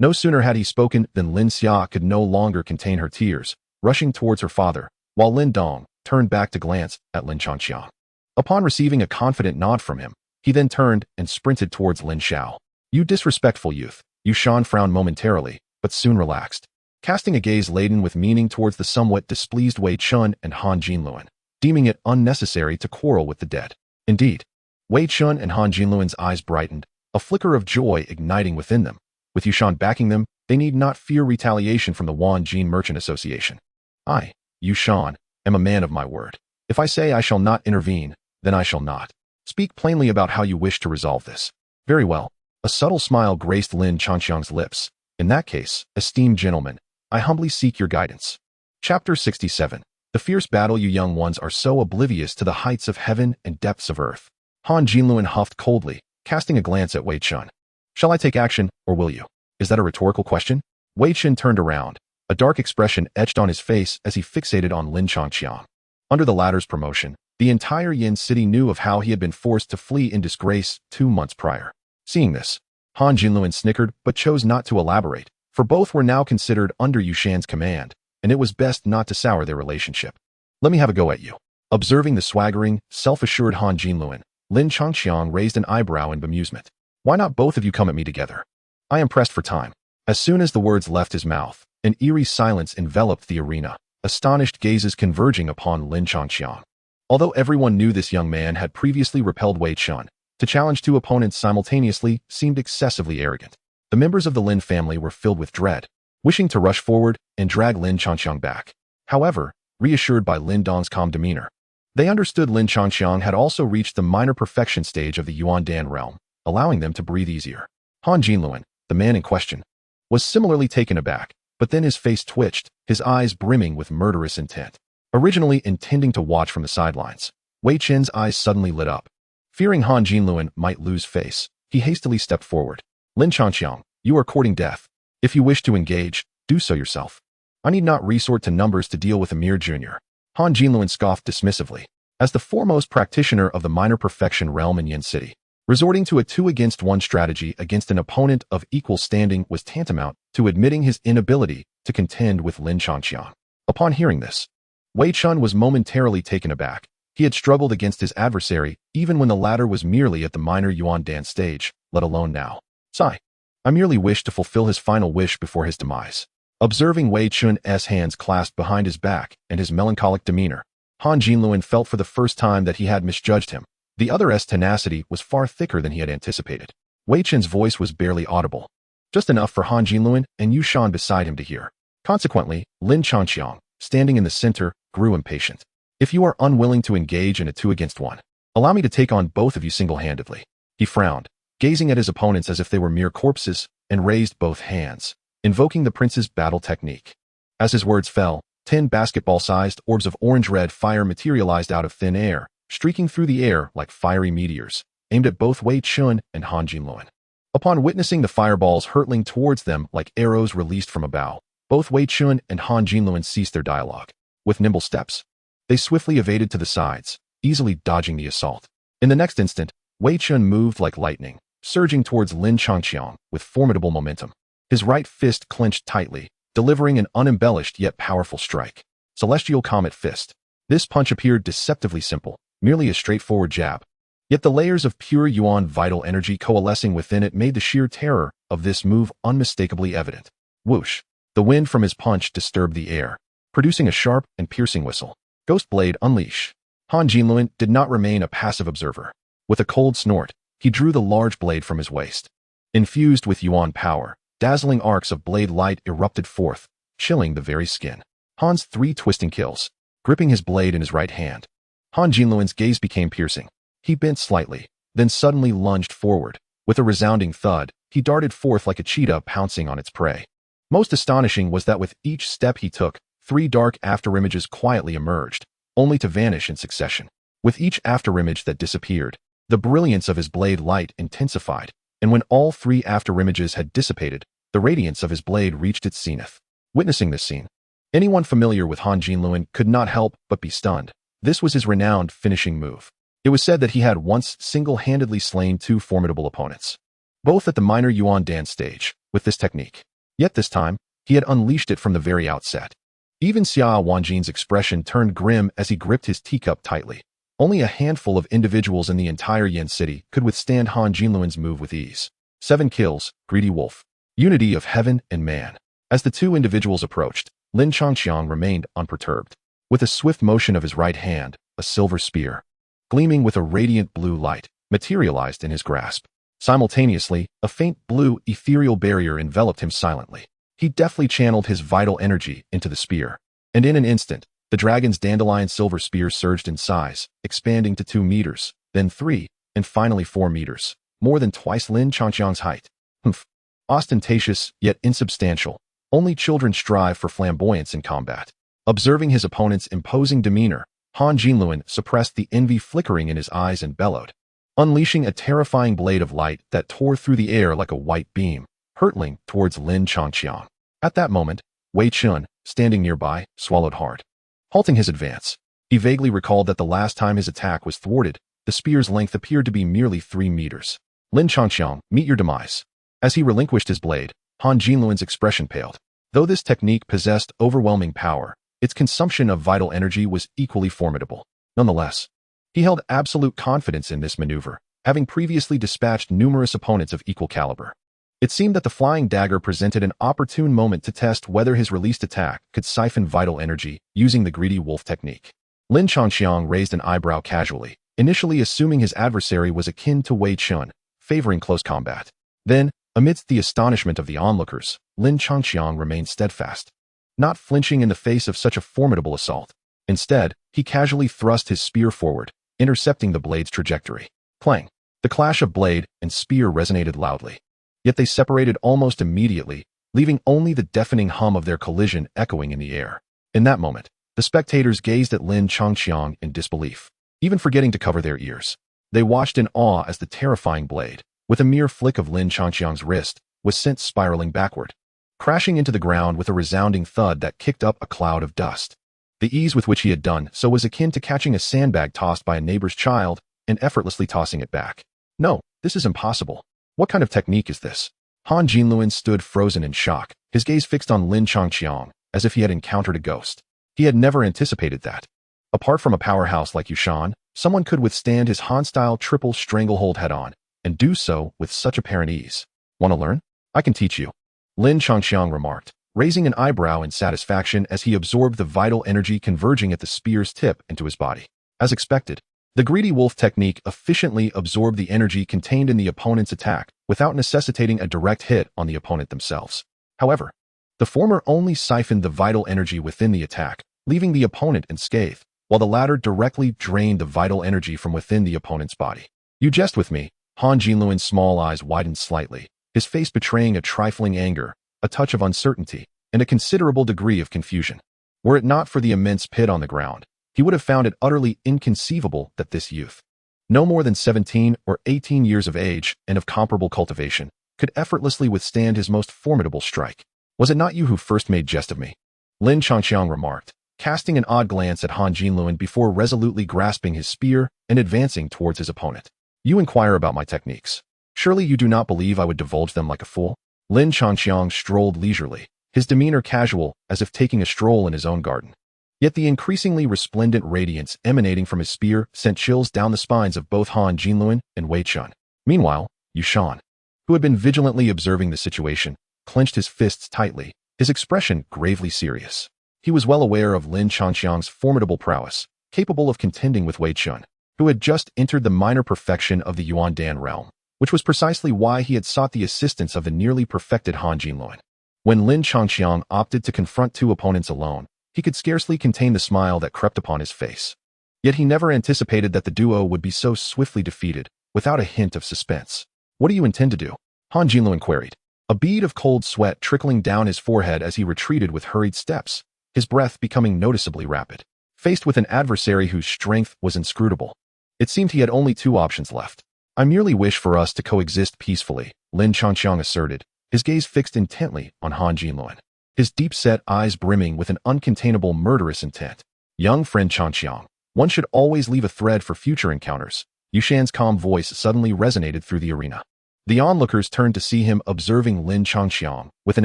No sooner had he spoken than Lin Xia could no longer contain her tears, rushing towards her father, while Lin Dong turned back to glance at Lin Chongxiang. Upon receiving a confident nod from him, he then turned and sprinted towards Lin Xiao. You disrespectful youth, Yu Shan frowned momentarily, but soon relaxed, casting a gaze laden with meaning towards the somewhat displeased Wei Chun and Han Jinluan, deeming it unnecessary to quarrel with the dead. Indeed, Wei Chun and Han Jinluan's eyes brightened, a flicker of joy igniting within them. With Yu Shan backing them, they need not fear retaliation from the Wanjin Merchant Association. I, Yu Shan, am a man of my word. If I say I shall not intervene, then I shall not. Speak plainly about how you wish to resolve this. Very well. A subtle smile graced Lin Chongxiang's lips. In that case, esteemed gentlemen, I humbly seek your guidance. Chapter 67. The fierce battle. You young ones are so oblivious to the heights of heaven and depths of earth. Han Jinluan huffed coldly, casting a glance at Wei Chun. Shall I take action, or will you? Is that a rhetorical question? Wei Chun turned around, a dark expression etched on his face as he fixated on Lin Chongxiang. Under the latter's promotion, the entire Yin City knew of how he had been forced to flee in disgrace 2 months prior. Seeing this, Han Jinluan snickered but chose not to elaborate, for both were now considered under Yu Shan's command, and it was best not to sour their relationship. Let me have a go at you. Observing the swaggering, self-assured Han Jinluan, Lin Chongxiang raised an eyebrow in bemusement. Why not both of you come at me together? I am pressed for time. As soon as the words left his mouth, an eerie silence enveloped the arena, astonished gazes converging upon Lin Chongxiang. Although everyone knew this young man had previously repelled Wei Chun, to challenge 2 opponents simultaneously seemed excessively arrogant. The members of the Lin family were filled with dread. wishing to rush forward and drag Lin Changqiang back. However, reassured by Lin Dong's calm demeanor, they understood Lin Changqiang had also reached the minor perfection stage of the Yuan Dan realm, allowing them to breathe easier. Han Jinluan, the man in question, was similarly taken aback, but then his face twitched, his eyes brimming with murderous intent. Originally intending to watch from the sidelines, Wei Chen's eyes suddenly lit up. Fearing Han Jinluan might lose face, he hastily stepped forward. Lin Changqiang, you are courting death. If you wish to engage, do so yourself. I need not resort to numbers to deal with a mere junior. Han Jinluan scoffed dismissively. As the foremost practitioner of the minor perfection realm in Yin City, resorting to a 2-against-1 strategy against an opponent of equal standing was tantamount to admitting his inability to contend with Lin Changqiang. Upon hearing this, Wei Chun was momentarily taken aback. He had struggled against his adversary even when the latter was merely at the minor Yuan Dan stage, let alone now. Sigh. I merely wished to fulfill his final wish before his demise. Observing Wei Chun's hands clasped behind his back and his melancholic demeanor, Han Jinluan felt for the first time that he had misjudged him. The other's tenacity was far thicker than he had anticipated. Wei Chen's voice was barely audible, just enough for Han Jinluan and Yu Shan beside him to hear. Consequently, Lin Changqiang, standing in the center, grew impatient. If you are unwilling to engage in a 2-against-1, allow me to take on both of you single-handedly. He frowned, gazing at his opponents as if they were mere corpses, and raised both hands, invoking the prince's battle technique. As his words fell, 10 basketball-sized orbs of orange-red fire materialized out of thin air, streaking through the air like fiery meteors, aimed at both Wei Chun and Han Jinluan. Upon witnessing the fireballs hurtling towards them like arrows released from a bow, both Wei Chun and Han Jinluan ceased their dialogue. With nimble steps, they swiftly evaded to the sides, easily dodging the assault. In the next instant, Wei Chun moved like lightning, surging towards Lin Changqiang with formidable momentum. His right fist clenched tightly, delivering an unembellished yet powerful strike. Celestial Comet Fist. This punch appeared deceptively simple, merely a straightforward jab. Yet the layers of pure Yuan vital energy coalescing within it made the sheer terror of this move unmistakably evident. Whoosh! The wind from his punch disturbed the air, producing a sharp and piercing whistle. Ghost Blade Unleash. Han Jinluan did not remain a passive observer. With a cold snort, he drew the large blade from his waist. Infused with Yuan power, dazzling arcs of blade light erupted forth, chilling the very skin. Han's 3 twisting kills, gripping his blade in his right hand. Han Jinluan's gaze became piercing. He bent slightly, then suddenly lunged forward. With a resounding thud, he darted forth like a cheetah pouncing on its prey. Most astonishing was that with each step he took, 3 dark afterimages quietly emerged, only to vanish in succession. With each afterimage that disappeared, the brilliance of his blade light intensified, and when all 3 afterimages had dissipated, the radiance of his blade reached its zenith. Witnessing this scene, anyone familiar with Han Jinluan could not help but be stunned. This was his renowned finishing move. It was said that he had once single-handedly slain 2 formidable opponents, both at the minor Yuan Dan stage, with this technique. Yet this time, he had unleashed it from the very outset. Even Xia Wanjin's expression turned grim as he gripped his teacup tightly. Only a handful of individuals in the entire Yin City could withstand Han Jinluan's move with ease. 7 kills, Greedy Wolf. Unity of heaven and man. As the 2 individuals approached, Lin Changqiang remained unperturbed. With a swift motion of his right hand, a silver spear, gleaming with a radiant blue light, materialized in his grasp. Simultaneously, a faint blue, ethereal barrier enveloped him silently. He deftly channeled his vital energy into the spear, and in an instant, the dragon's dandelion silver spear surged in size, expanding to 2 meters, then 3, and finally 4 meters, more than twice Lin Changqiang's height. Humph. Ostentatious, yet insubstantial. Only children strive for flamboyance in combat. Observing his opponent's imposing demeanor, Han Jinluan suppressed the envy flickering in his eyes and bellowed, unleashing a terrifying blade of light that tore through the air like a white beam, hurtling towards Lin Changqiang. At that moment, Wei Chun, standing nearby, swallowed hard. Halting his advance, he vaguely recalled that the last time his attack was thwarted, the spear's length appeared to be merely 3 meters. Lin Changqiang, meet your demise. As he relinquished his blade, Han Jinluan's expression paled. Though this technique possessed overwhelming power, its consumption of vital energy was equally formidable. Nonetheless, he held absolute confidence in this maneuver, having previously dispatched numerous opponents of equal caliber. It seemed that the flying dagger presented an opportune moment to test whether his released attack could siphon vital energy using the greedy wolf technique. Lin Changqiang raised an eyebrow casually, initially assuming his adversary was akin to Wei Chun, favoring close combat. Then, Amidst the astonishment of the onlookers, Lin Changqiang remained steadfast, not flinching in the face of such a formidable assault. Instead, he casually thrust his spear forward, intercepting the blade's trajectory. Clang! The clash of blade and spear resonated loudly. Yet they separated almost immediately, leaving only the deafening hum of their collision echoing in the air. In that moment, the spectators gazed at Lin Changqiang in disbelief, even forgetting to cover their ears. They watched in awe as the terrifying blade, with a mere flick of Lin Changqiang's wrist, was sent spiraling backward, crashing into the ground with a resounding thud that kicked up a cloud of dust. The ease with which he had done so was akin to catching a sandbag tossed by a neighbor's child and effortlessly tossing it back. No, this is impossible. What kind of technique is this? Han Jinluan stood frozen in shock, his gaze fixed on Lin Changqiang, as if he had encountered a ghost. He had never anticipated that. Apart from a powerhouse like Yushan, someone could withstand his Han-style triple stranglehold head-on, and do so with such apparent ease. Want to learn? I can teach you. Lin Changqiang remarked, raising an eyebrow in satisfaction as he absorbed the vital energy converging at the spear's tip into his body. As expected, the greedy wolf technique efficiently absorbed the energy contained in the opponent's attack without necessitating a direct hit on the opponent themselves. However, the former only siphoned the vital energy within the attack, leaving the opponent unscathed, while the latter directly drained the vital energy from within the opponent's body. You jest with me. Han Jinluan's small eyes widened slightly, his face betraying a trifling anger, a touch of uncertainty, and a considerable degree of confusion. Were it not for the immense pit on the ground, he would have found it utterly inconceivable that this youth, no more than 17 or 18 years of age and of comparable cultivation, could effortlessly withstand his most formidable strike. Was it not you who first made jest of me? Lin Changqiang remarked, casting an odd glance at Han Jinluan before resolutely grasping his spear and advancing towards his opponent. You inquire about my techniques. Surely you do not believe I would divulge them like a fool? Lin Changqiang strolled leisurely, his demeanor casual as if taking a stroll in his own garden. Yet the increasingly resplendent radiance emanating from his spear sent chills down the spines of both Han Jinluan and Wei Chun. Meanwhile, Yushan, who had been vigilantly observing the situation, clenched his fists tightly, his expression gravely serious. He was well aware of Lin Changqiang's formidable prowess, capable of contending with Wei Chun, who had just entered the minor perfection of the Yuan Dan realm, which was precisely why he had sought the assistance of the nearly perfected Han Jinluan. When Lin Changqiang opted to confront two opponents alone, he could scarcely contain the smile that crept upon his face. Yet he never anticipated that the duo would be so swiftly defeated, without a hint of suspense. What do you intend to do? Han Jinluan queried, a bead of cold sweat trickling down his forehead as he retreated with hurried steps, his breath becoming noticeably rapid. Faced with an adversary whose strength was inscrutable, it seemed he had only two options left. I merely wish for us to coexist peacefully, Lin Changqiang asserted, his gaze fixed intently on Han Jinluan, his deep-set eyes brimming with an uncontainable murderous intent. Young friend Changqiang, one should always leave a thread for future encounters. Yushan's calm voice suddenly resonated through the arena. The onlookers turned to see him observing Lin Changqiang with an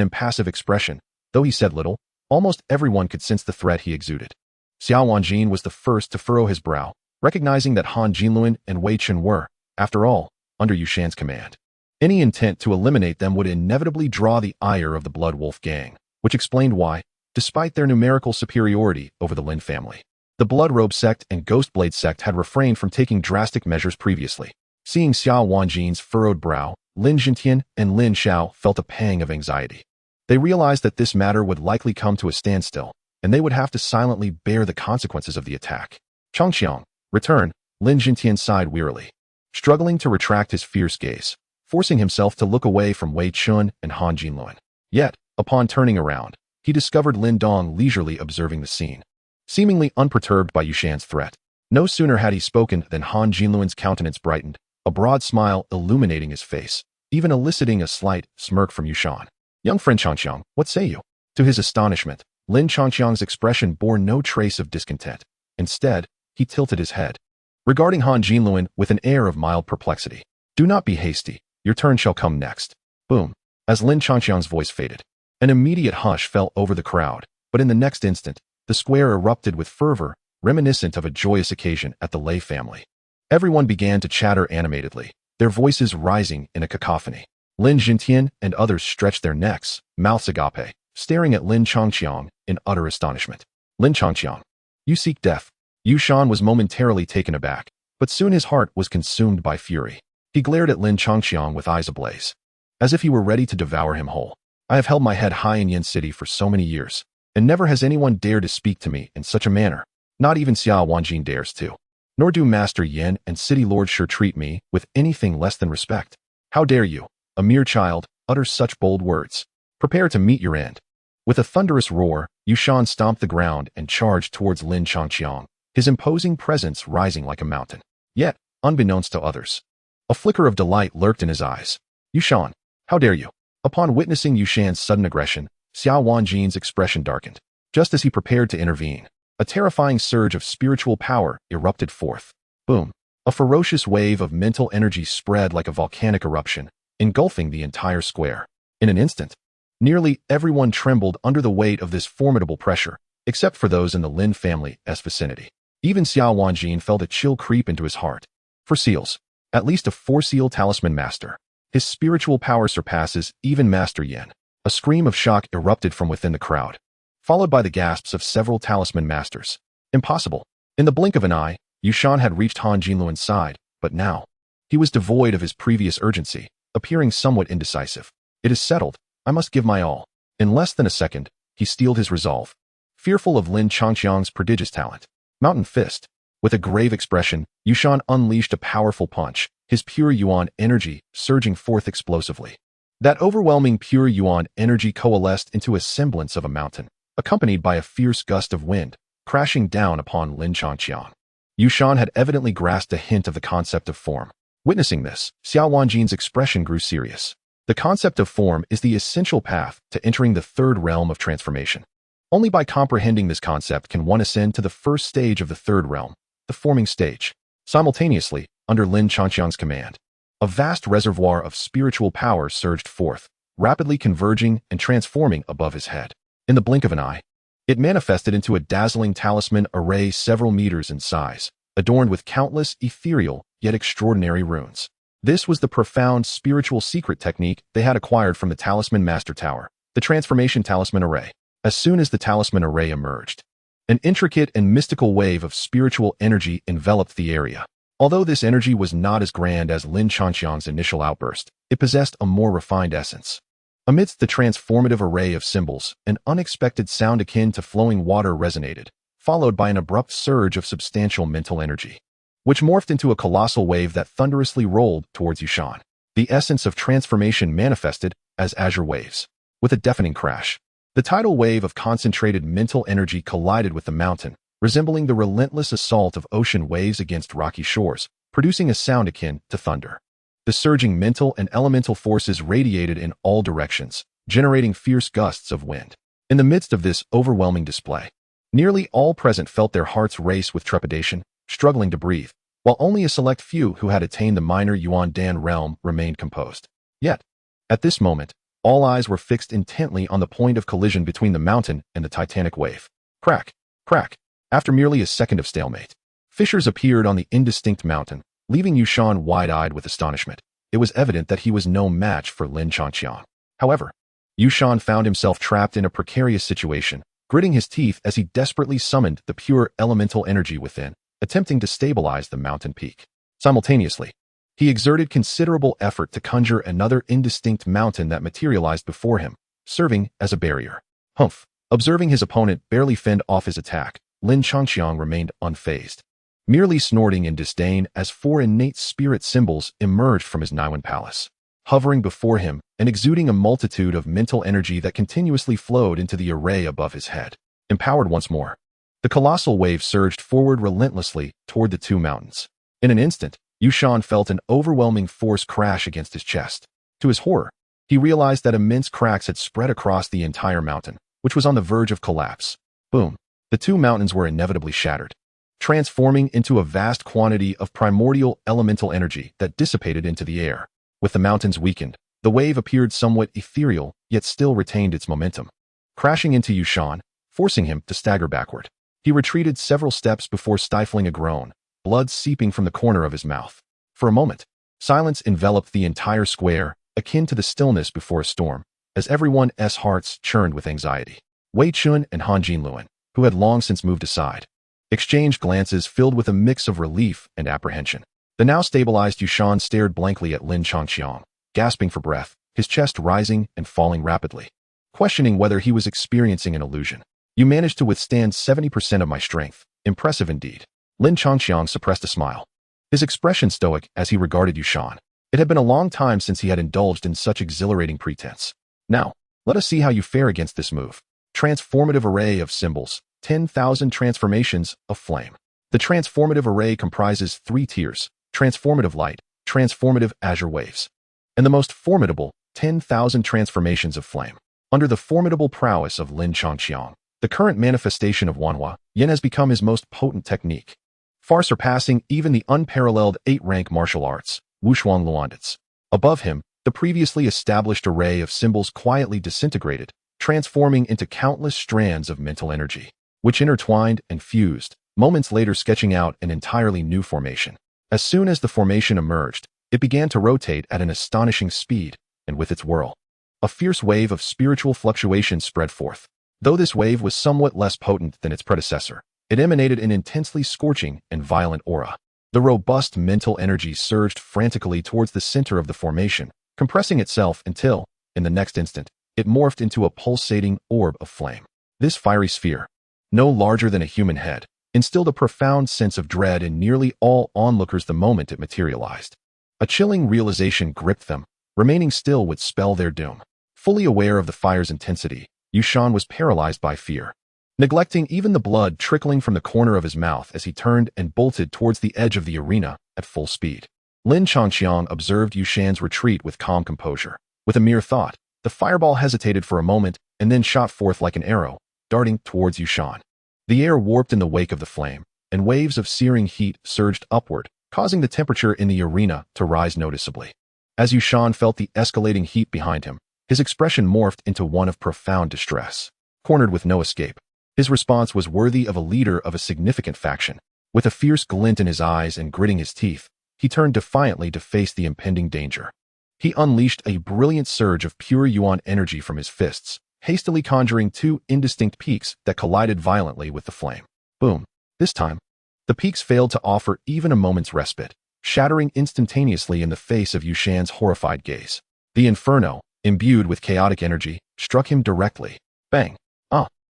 impassive expression. Though he said little, almost everyone could sense the threat he exuded. Xiao Wanjin was the first to furrow his brow, recognizing that Han Jinluan and Wei Chun were, after all, under Yushan's command. Any intent to eliminate them would inevitably draw the ire of the Blood Wolf gang, which explained why, despite their numerical superiority over the Lin family, the Blood Robe sect and Ghostblade sect had refrained from taking drastic measures previously. Seeing Xiao Wanjin's furrowed brow, Lin Jintian and Lin Xiao felt a pang of anxiety. They realized that this matter would likely come to a standstill, and they would have to silently bear the consequences of the attack. Changqiang, return, Lin Jintian sighed wearily, struggling to retract his fierce gaze, forcing himself to look away from Wei Chun and Han Jinluan. Yet, upon turning around, he discovered Lin Dong leisurely observing the scene, seemingly unperturbed by Yushan's threat. No sooner had he spoken than Han Jinluan's countenance brightened, a broad smile illuminating his face, even eliciting a slight smirk from Yushan. Young friend Changqiang, what say you? To his astonishment, Lin Changqiang's expression bore no trace of discontent. Instead, he tilted his head, regarding Han Jinluan with an air of mild perplexity. Do not be hasty, your turn shall come next. Boom. As Lin Changqiang's voice faded, an immediate hush fell over the crowd, but in the next instant, the square erupted with fervor, reminiscent of a joyous occasion at the Lei family. Everyone began to chatter animatedly, their voices rising in a cacophony. Lin Jintian and others stretched their necks, mouths agape, staring at Lin Changqiang in utter astonishment. Lin Changqiang, you seek death. Yushan was momentarily taken aback, but soon his heart was consumed by fury. He glared at Lin Changqiang with eyes ablaze. as if he were ready to devour him whole. I have held my head high in Yin City for so many years, and never has anyone dared to speak to me in such a manner. Not even Xiao Wanjin dares to. Nor do Master Yin and City Lord Shi treat me with anything less than respect. How dare you, a mere child, utter such bold words? Prepare to meet your end. With a thunderous roar, Yushan stomped the ground and charged towards Lin Changqiang, his imposing presence rising like a mountain. Yet, unbeknownst to others, a flicker of delight lurked in his eyes. Yushan, how dare you? Upon witnessing Yushan's sudden aggression, Xiao Wanjin's expression darkened. Just as he prepared to intervene, a terrifying surge of spiritual power erupted forth. Boom! A ferocious wave of mental energy spread like a volcanic eruption, engulfing the entire square. In an instant, nearly everyone trembled under the weight of this formidable pressure, except for those in the Lin family's vicinity. Even Xiao Wanjin felt a chill creep into his heart. For seals, at least a 4-seal talisman master, his spiritual power surpasses even Master Yin. A scream of shock erupted from within the crowd, followed by the gasps of several talisman masters. Impossible. In the blink of an eye, Yushan had reached Han Jinluan's side, but now, he was devoid of his previous urgency, appearing somewhat indecisive. It is settled. I must give my all. In less than a second, he steeled his resolve. Fearful of Lin Changqiang's prodigious talent. Mountain Fist. With a grave expression, Yushan unleashed a powerful punch, his pure yuan energy surging forth explosively. That overwhelming pure yuan energy coalesced into a semblance of a mountain, accompanied by a fierce gust of wind, crashing down upon Lin Changqiang. Yushan had evidently grasped a hint of the concept of form. Witnessing this, Xiao Wanjin's expression grew serious. The concept of form is the essential path to entering the third realm of transformation. Only by comprehending this concept can one ascend to the first stage of the third realm, the forming stage. Simultaneously, under Lin Changqiang's command, a vast reservoir of spiritual power surged forth, rapidly converging and transforming above his head. In the blink of an eye, it manifested into a dazzling talisman array several meters in size, adorned with countless ethereal yet extraordinary runes. This was the profound spiritual secret technique they had acquired from the Talisman Master Tower, the Transformation Talisman Array. As soon as the Talisman Array emerged, an intricate and mystical wave of spiritual energy enveloped the area. Although this energy was not as grand as Lin Changqiang's initial outburst, it possessed a more refined essence. Amidst the transformative array of symbols, an unexpected sound akin to flowing water resonated, followed by an abrupt surge of substantial mental energy, which morphed into a colossal wave that thunderously rolled towards Yushan. The essence of transformation manifested as azure waves. With a deafening crash, the tidal wave of concentrated mental energy collided with the mountain, resembling the relentless assault of ocean waves against rocky shores, producing a sound akin to thunder. The surging mental and elemental forces radiated in all directions, generating fierce gusts of wind. In the midst of this overwhelming display, nearly all present felt their hearts race with trepidation, struggling to breathe, while only a select few who had attained the minor Yuan Dan realm remained composed. Yet, at this moment, all eyes were fixed intently on the point of collision between the mountain and the titanic wave. Crack, crack. After merely a second of stalemate, fissures appeared on the indistinct mountain, leaving Yushan wide-eyed with astonishment. It was evident that he was no match for Lin Changqiang. However, Yushan found himself trapped in a precarious situation, gritting his teeth as he desperately summoned the pure elemental energy within, attempting to stabilize the mountain peak. Simultaneously, he exerted considerable effort to conjure another indistinct mountain that materialized before him, serving as a barrier. Humph! Observing his opponent barely fend off his attack, Lin Changqiang remained unfazed, merely snorting in disdain as 4 innate spirit symbols emerged from his Niwen palace, hovering before him and exuding a multitude of mental energy that continuously flowed into the array above his head. Empowered once more, the colossal wave surged forward relentlessly toward the 2 mountains. In an instant, Yushan felt an overwhelming force crash against his chest. To his horror, he realized that immense cracks had spread across the entire mountain, which was on the verge of collapse. Boom! The 2 mountains were inevitably shattered, transforming into a vast quantity of primordial elemental energy that dissipated into the air. With the mountains weakened, the wave appeared somewhat ethereal, yet still retained its momentum, crashing into Yushan, forcing him to stagger backward. He retreated several steps before stifling a groan, blood seeping from the corner of his mouth. For a moment, silence enveloped the entire square, akin to the stillness before a storm, as everyone's hearts churned with anxiety. Wei Chun and Han Jinluan, who had long since moved aside, exchanged glances filled with a mix of relief and apprehension. The now stabilized Yushan stared blankly at Lin Changqiang, gasping for breath, his chest rising and falling rapidly, questioning whether he was experiencing an illusion. You managed to withstand 70% of my strength. Impressive indeed. Lin Changqiang suppressed a smile, his expression stoic as he regarded Yushan. It had been a long time since he had indulged in such exhilarating pretense. Now, let us see how you fare against this move. Transformative array of symbols, 10,000 transformations of flame. The transformative array comprises 3 tiers: transformative light, transformative azure waves, and the most formidable, 10,000 transformations of flame. Under the formidable prowess of Lin Changqiang, the current manifestation of Wanhua Yin has become his most potent technique, far surpassing even the unparalleled 8-rank martial arts, Wushuang Luandits. Above him, the previously established array of symbols quietly disintegrated, transforming into countless strands of mental energy, which intertwined and fused, moments later sketching out an entirely new formation. As soon as the formation emerged, it began to rotate at an astonishing speed, and with its whirl, a fierce wave of spiritual fluctuation spread forth. Though this wave was somewhat less potent than its predecessor, it emanated an intensely scorching and violent aura. The robust mental energy surged frantically towards the center of the formation, compressing itself until, in the next instant, it morphed into a pulsating orb of flame. This fiery sphere, no larger than a human head, instilled a profound sense of dread in nearly all onlookers the moment it materialized. A chilling realization gripped them. Remaining still would spell their doom. Fully aware of the fire's intensity, Yushan was paralyzed by fear, neglecting even the blood trickling from the corner of his mouth as he turned and bolted towards the edge of the arena at full speed. Lin Changqiang observed Yushan's retreat with calm composure. With a mere thought, the fireball hesitated for a moment and then shot forth like an arrow, darting towards Yushan. The air warped in the wake of the flame, and waves of searing heat surged upward, causing the temperature in the arena to rise noticeably. As Yushan felt the escalating heat behind him, his expression morphed into one of profound distress. Cornered with no escape, his response was worthy of a leader of a significant faction. With a fierce glint in his eyes and gritting his teeth, he turned defiantly to face the impending danger. He unleashed a brilliant surge of pure yuan energy from his fists, hastily conjuring 2 indistinct peaks that collided violently with the flame. Boom. This time, the peaks failed to offer even a moment's respite, shattering instantaneously in the face of Yushan's horrified gaze. The inferno, imbued with chaotic energy, struck him directly. Bang!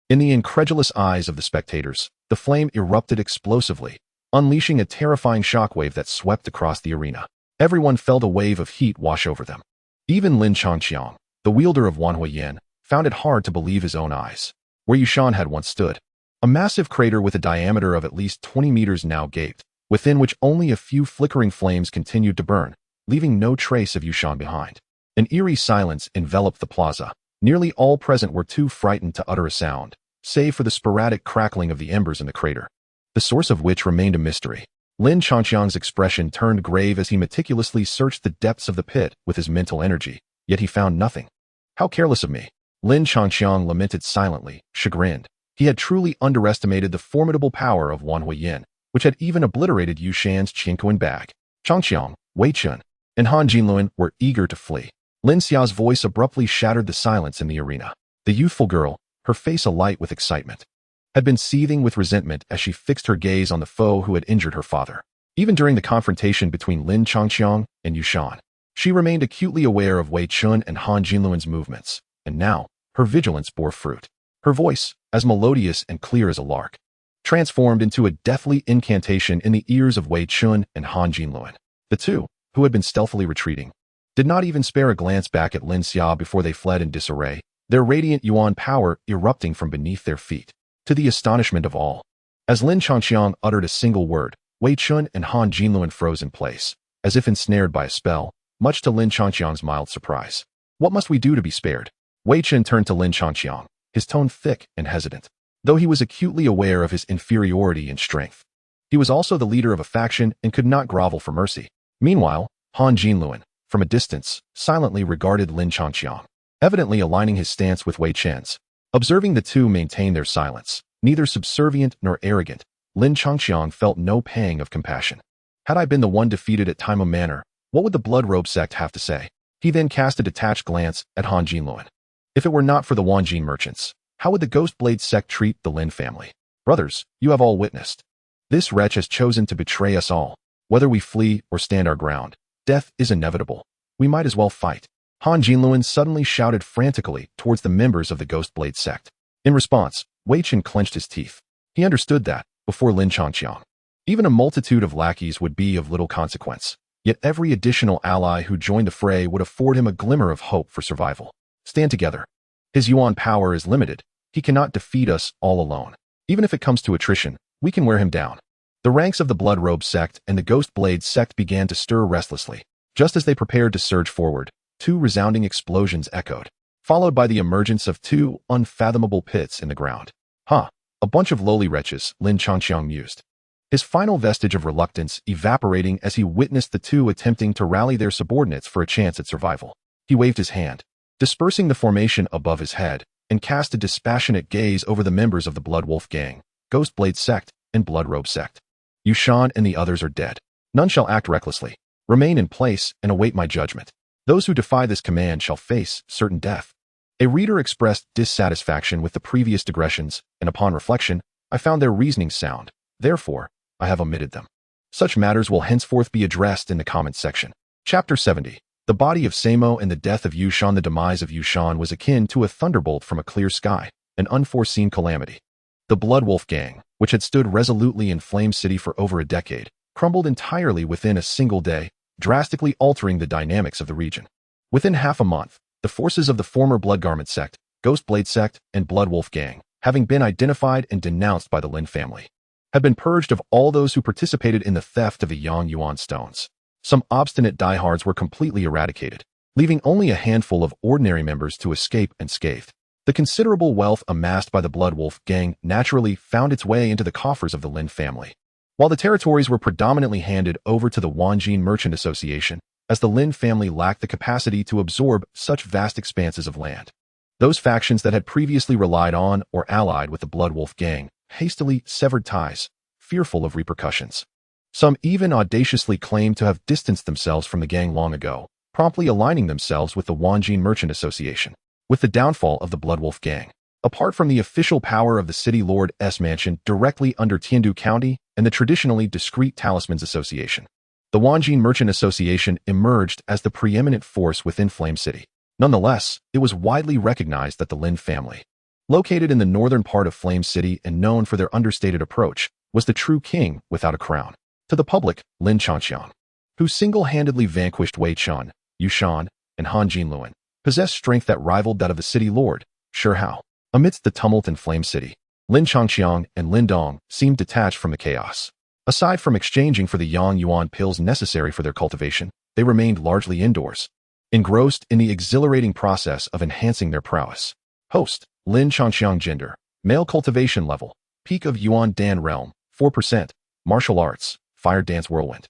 In the incredulous eyes of the spectators, the flame erupted explosively, unleashing a terrifying shockwave that swept across the arena. Everyone felt a wave of heat wash over them. Even Lin Changqiang, the wielder of Wanhua Yin, found it hard to believe his own eyes. Where Yushan had once stood, a massive crater with a diameter of at least 20 meters now gaped, within which only a few flickering flames continued to burn, leaving no trace of Yushan behind. An eerie silence enveloped the plaza. Nearly all present were too frightened to utter a sound, save for the sporadic crackling of the embers in the crater, the source of which remained a mystery. Lin Changqiang's expression turned grave as he meticulously searched the depths of the pit with his mental energy, yet he found nothing. How careless of me! Lin Changqiang lamented silently, chagrined. He had truly underestimated the formidable power of Wanhua Yin, which had even obliterated Yushan's Qingkuan bag. Changqiang, Wei Chun, and Han Jinluan were eager to flee. Lin Xiao's voice abruptly shattered the silence in the arena. The youthful girl, her face alight with excitement, had been seething with resentment as she fixed her gaze on the foe who had injured her father. Even during the confrontation between Lin Changqiang and Yushan, she remained acutely aware of Wei Chun and Han Jinluan's movements, and now, her vigilance bore fruit. Her voice, as melodious and clear as a lark, transformed into a deathly incantation in the ears of Wei Chun and Han Jinluan. The two, who had been stealthily retreating, did not even spare a glance back at Lin Xia before they fled in disarray, their radiant yuan power erupting from beneath their feet. To the astonishment of all, as Lin Changqiang uttered a single word, Wei Chun and Han Jinluan froze in place, as if ensnared by a spell, much to Lin Changqiang's mild surprise. What must we do to be spared? Wei Chun turned to Lin Changqiang, his tone thick and hesitant, though he was acutely aware of his inferiority in strength. He was also the leader of a faction and could not grovel for mercy. Meanwhile, Han Jinluan, from a distance, silently regarded Lin Changqiang, evidently aligning his stance with Wei Chen's. Observing the two maintain their silence, neither subservient nor arrogant, Lin Changqiang felt no pang of compassion. Had I been the one defeated at Taimo Manor, what would the Bloodrobe sect have to say? He then cast a detached glance at Han Jinluan. If it were not for the Wanjin merchants, how would the Ghostblade sect treat the Lin family? Brothers, you have all witnessed. This wretch has chosen to betray us all. Whether we flee or stand our ground, death is inevitable. We might as well fight. Han Jinluan suddenly shouted frantically towards the members of the Ghost Blade sect. In response, Wei Chen clenched his teeth. He understood that, before Lin Changqiang, even a multitude of lackeys would be of little consequence. Yet every additional ally who joined the fray would afford him a glimmer of hope for survival. Stand together. His yuan power is limited. He cannot defeat us all alone. Even if it comes to attrition, we can wear him down. The ranks of the Blood Robe sect and the Ghost Blade sect began to stir restlessly. Just as they prepared to surge forward, two resounding explosions echoed, followed by the emergence of two unfathomable pits in the ground. A bunch of lowly wretches, Lin Changqiang mused, his final vestige of reluctance evaporating as he witnessed the two attempting to rally their subordinates for a chance at survival. He waved his hand, dispersing the formation above his head, and cast a dispassionate gaze over the members of the Blood Wolf Gang, Ghost Blade sect, and Blood Robe sect. Yushan and the others are dead. None shall act recklessly. Remain in place and await my judgment. Those who defy this command shall face certain death. A reader expressed dissatisfaction with the previous digressions, and upon reflection, I found their reasoning sound. Therefore, I have omitted them. Such matters will henceforth be addressed in the comments section. Chapter 70. The body of Samo and the death of Yushan. The demise of Yushan was akin to a thunderbolt from a clear sky, an unforeseen calamity. The Blood Wolf Gang, which had stood resolutely in Flame City for over a decade, crumbled entirely within a single day, drastically altering the dynamics of the region. Within half a month, the forces of the former Blood Garment sect, Ghost Blade sect, and Blood Wolf Gang, having been identified and denounced by the Lin family, had been purged of all those who participated in the theft of the Yang Yuan stones. Some obstinate diehards were completely eradicated, leaving only a handful of ordinary members to escape unscathed. The considerable wealth amassed by the Blood Wolf Gang naturally found its way into the coffers of the Lin family, while the territories were predominantly handed over to the Wanjin Merchant Association, as the Lin family lacked the capacity to absorb such vast expanses of land. Those factions that had previously relied on or allied with the Blood Wolf Gang hastily severed ties, fearful of repercussions. Some even audaciously claimed to have distanced themselves from the gang long ago, promptly aligning themselves with the Wanjin Merchant Association. With the downfall of the Blood Wolf Gang, apart from the official power of the City Lord's mansion directly under Tiandu County and the traditionally discreet Talismans Association, the Wanjin Merchant Association emerged as the preeminent force within Flame City. Nonetheless, it was widely recognized that the Lin family, located in the northern part of Flame City and known for their understated approach, was the true king without a crown. To the public, Lin Changqiang, who single-handedly vanquished Wei Chen, Yushan, and Han Jinluan, possessed strength that rivaled that of the city lord, Shi Hao. Amidst the tumult in Flame City, Lin Changqiang and Lin Dong seemed detached from the chaos. Aside from exchanging for the Yang Yuan pills necessary for their cultivation, they remained largely indoors, engrossed in the exhilarating process of enhancing their prowess. Host, Lin Changqiang. Gender, male. Cultivation level, peak of Yuan Dan realm, 4%, martial arts, fire dance whirlwind.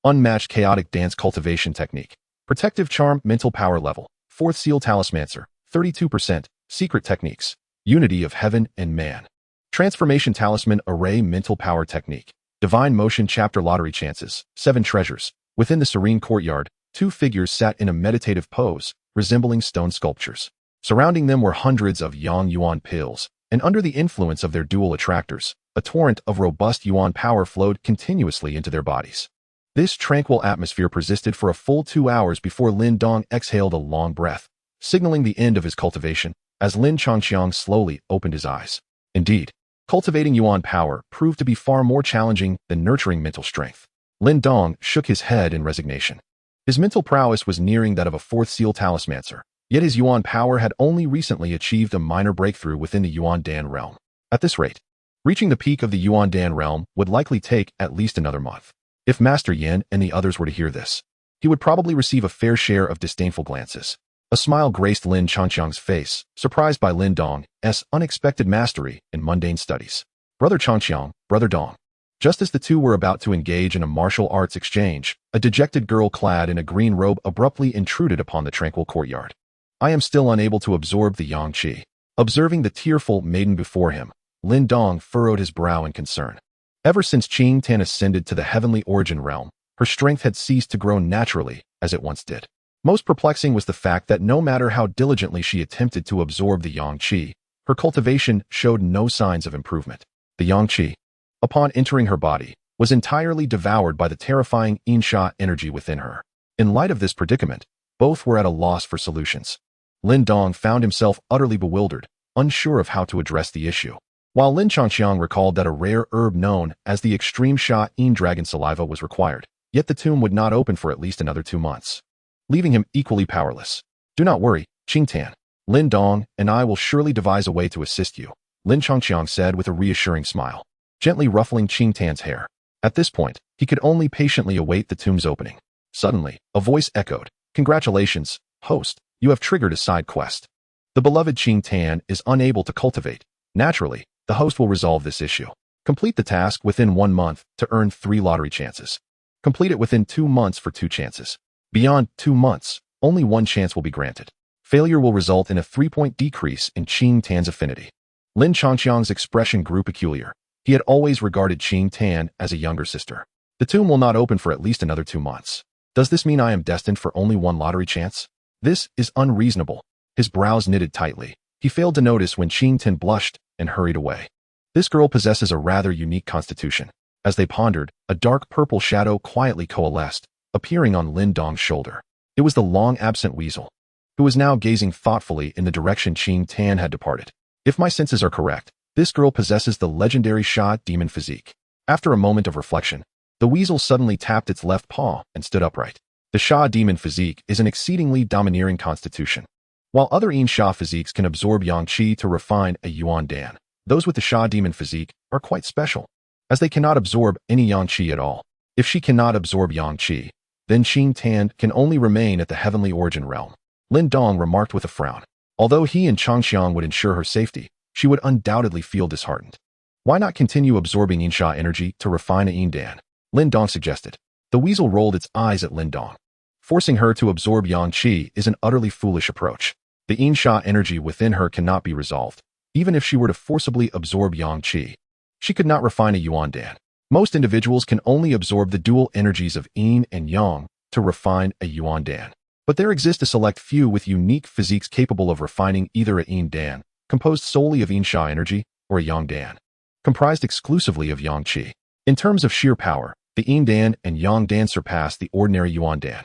Unmatched chaotic dance cultivation technique. Protective charm. Mental power level, 4th seal talismancer, 32%, secret techniques, unity of heaven and man. Transformation talisman array. Mental power technique. Divine motion. Chapter lottery chances, 7 treasures. Within the serene courtyard, 2 figures sat in a meditative pose, resembling stone sculptures. Surrounding them were hundreds of Yang Yuan pills, and under the influence of their dual attractors, a torrent of robust Yuan power flowed continuously into their bodies. This tranquil atmosphere persisted for a full 2 hours before Lin Dong exhaled a long breath, signaling the end of his cultivation, as Lin Changqiang slowly opened his eyes. Indeed, cultivating Yuan power proved to be far more challenging than nurturing mental strength. Lin Dong shook his head in resignation. His mental prowess was nearing that of a 4th seal talismancer, yet his Yuan power had only recently achieved a minor breakthrough within the Yuan Dan realm. At this rate, reaching the peak of the Yuan Dan realm would likely take at least another month. If Master Yin and the others were to hear this, he would probably receive a fair share of disdainful glances. A smile graced Lin Changqiang's face, surprised by Lin Dong's unexpected mastery in mundane studies. Brother Changqiang, Brother Dong. Just as the two were about to engage in a martial arts exchange, a dejected girl clad in a green robe abruptly intruded upon the tranquil courtyard. I am still unable to absorb the Yang Qi. Observing the tearful maiden before him, Lin Dong furrowed his brow in concern. Ever since Qing Tan ascended to the heavenly origin realm, her strength had ceased to grow naturally as it once did. Most perplexing was the fact that no matter how diligently she attempted to absorb the Yang Qi, her cultivation showed no signs of improvement. The Yang Qi, upon entering her body, was entirely devoured by the terrifying Insha energy within her. In light of this predicament, Both were at a loss for solutions. Lin Dong found himself utterly bewildered, unsure of how to address the issue. While Lin Changqiang recalled that a rare herb known as the extreme Sha Yin dragon saliva was required, yet the tomb would not open for at least another 2 months, leaving him equally powerless. Do not worry, Qing Tan. Lin Dong and I will surely devise a way to assist you, Lin Changqiang said with a reassuring smile, gently ruffling Qing Tan's hair. At this point, he could only patiently await the tomb's opening. Suddenly, a voice echoed, "Congratulations, host, you have triggered a side quest. The beloved Qing Tan is unable to cultivate. Naturally, the host will resolve this issue. Complete the task within 1 month to earn 3 lottery chances. Complete it within 2 months for 2 chances. Beyond 2 months, only 1 chance will be granted. Failure will result in a 3-point decrease in Qing Tan's affinity." Lin Changqiang's expression grew peculiar. He had always regarded Qing Tan as a younger sister. The tomb will not open for at least another 2 months. Does this mean I am destined for only 1 lottery chance? This is unreasonable. His brows knitted tightly. He failed to notice when Qing Tan blushed and hurried away. This girl possesses a rather unique constitution. As they pondered, a dark purple shadow quietly coalesced, appearing on Lin Dong's shoulder. It was the long-absent weasel, who was now gazing thoughtfully in the direction Qing Tan had departed. If my senses are correct, this girl possesses the legendary Sha demon physique. After a moment of reflection, the weasel suddenly tapped its left paw and stood upright. The Sha demon physique is an exceedingly domineering constitution. While other Yin Sha physiques can absorb Yang Qi to refine a Yuan Dan, those with the Sha demon physique are quite special, as they cannot absorb any Yang Qi at all. If she cannot absorb Yang Qi, then Qing Tan can only remain at the heavenly origin realm. Lin Dong remarked with a frown. Although he and Changqiang would ensure her safety, she would undoubtedly feel disheartened. Why not continue absorbing Yin Sha energy to refine a Yin Dan? Lin Dong suggested. The weasel rolled its eyes at Lin Dong. Forcing her to absorb Yang Qi is an utterly foolish approach. The Yin Sha energy within her cannot be resolved. Even if she were to forcibly absorb Yang Qi, she could not refine a Yuan Dan. Most individuals can only absorb the dual energies of Yin and Yang to refine a Yuan Dan. But there exist a select few with unique physiques capable of refining either a Yin Dan, composed solely of Yin Sha energy, or a Yang Dan, comprised exclusively of Yang Qi. In terms of sheer power, the Yin Dan and Yang Dan surpass the ordinary Yuan Dan.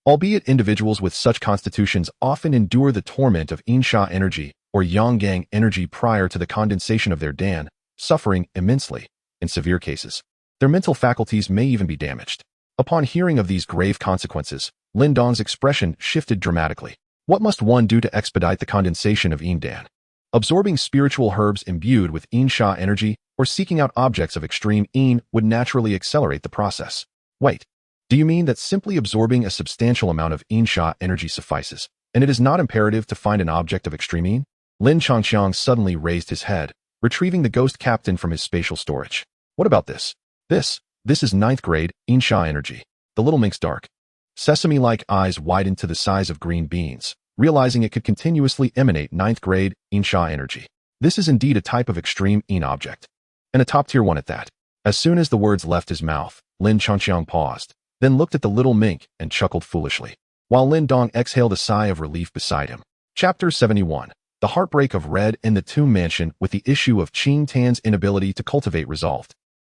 Albeit individuals with such constitutions often endure the torment of Yin Sha energy or Yang Gang energy prior to the condensation of their Dan, suffering immensely. In severe cases, their mental faculties may even be damaged. Upon hearing of these grave consequences, Lin Dong's expression shifted dramatically. What must one do to expedite the condensation of Yin Dan? Absorbing spiritual herbs imbued with Yin Sha energy or seeking out objects of extreme Yin would naturally accelerate the process. Wait, do you mean that simply absorbing a substantial amount of Yin Sha energy suffices, and it is not imperative to find an object of extreme Yin? Lin Changqiang suddenly raised his head, retrieving the ghost captain from his spatial storage. What about this? This is 9th grade Yin Sha energy. The little mink's dark, sesame-like eyes widened to the size of green beans, realizing it could continuously emanate 9th grade Yin Sha energy. This is indeed a type of extreme Yin object, and a top-tier one at that. As soon as the words left his mouth, Lin Changqiang paused, then looked at the little mink and chuckled foolishly, while Lin Dong exhaled a sigh of relief beside him. Chapter 71. The heartbreak of Red in the Tomb Mansion. With the issue of Qing Tan's inability to cultivate resolved,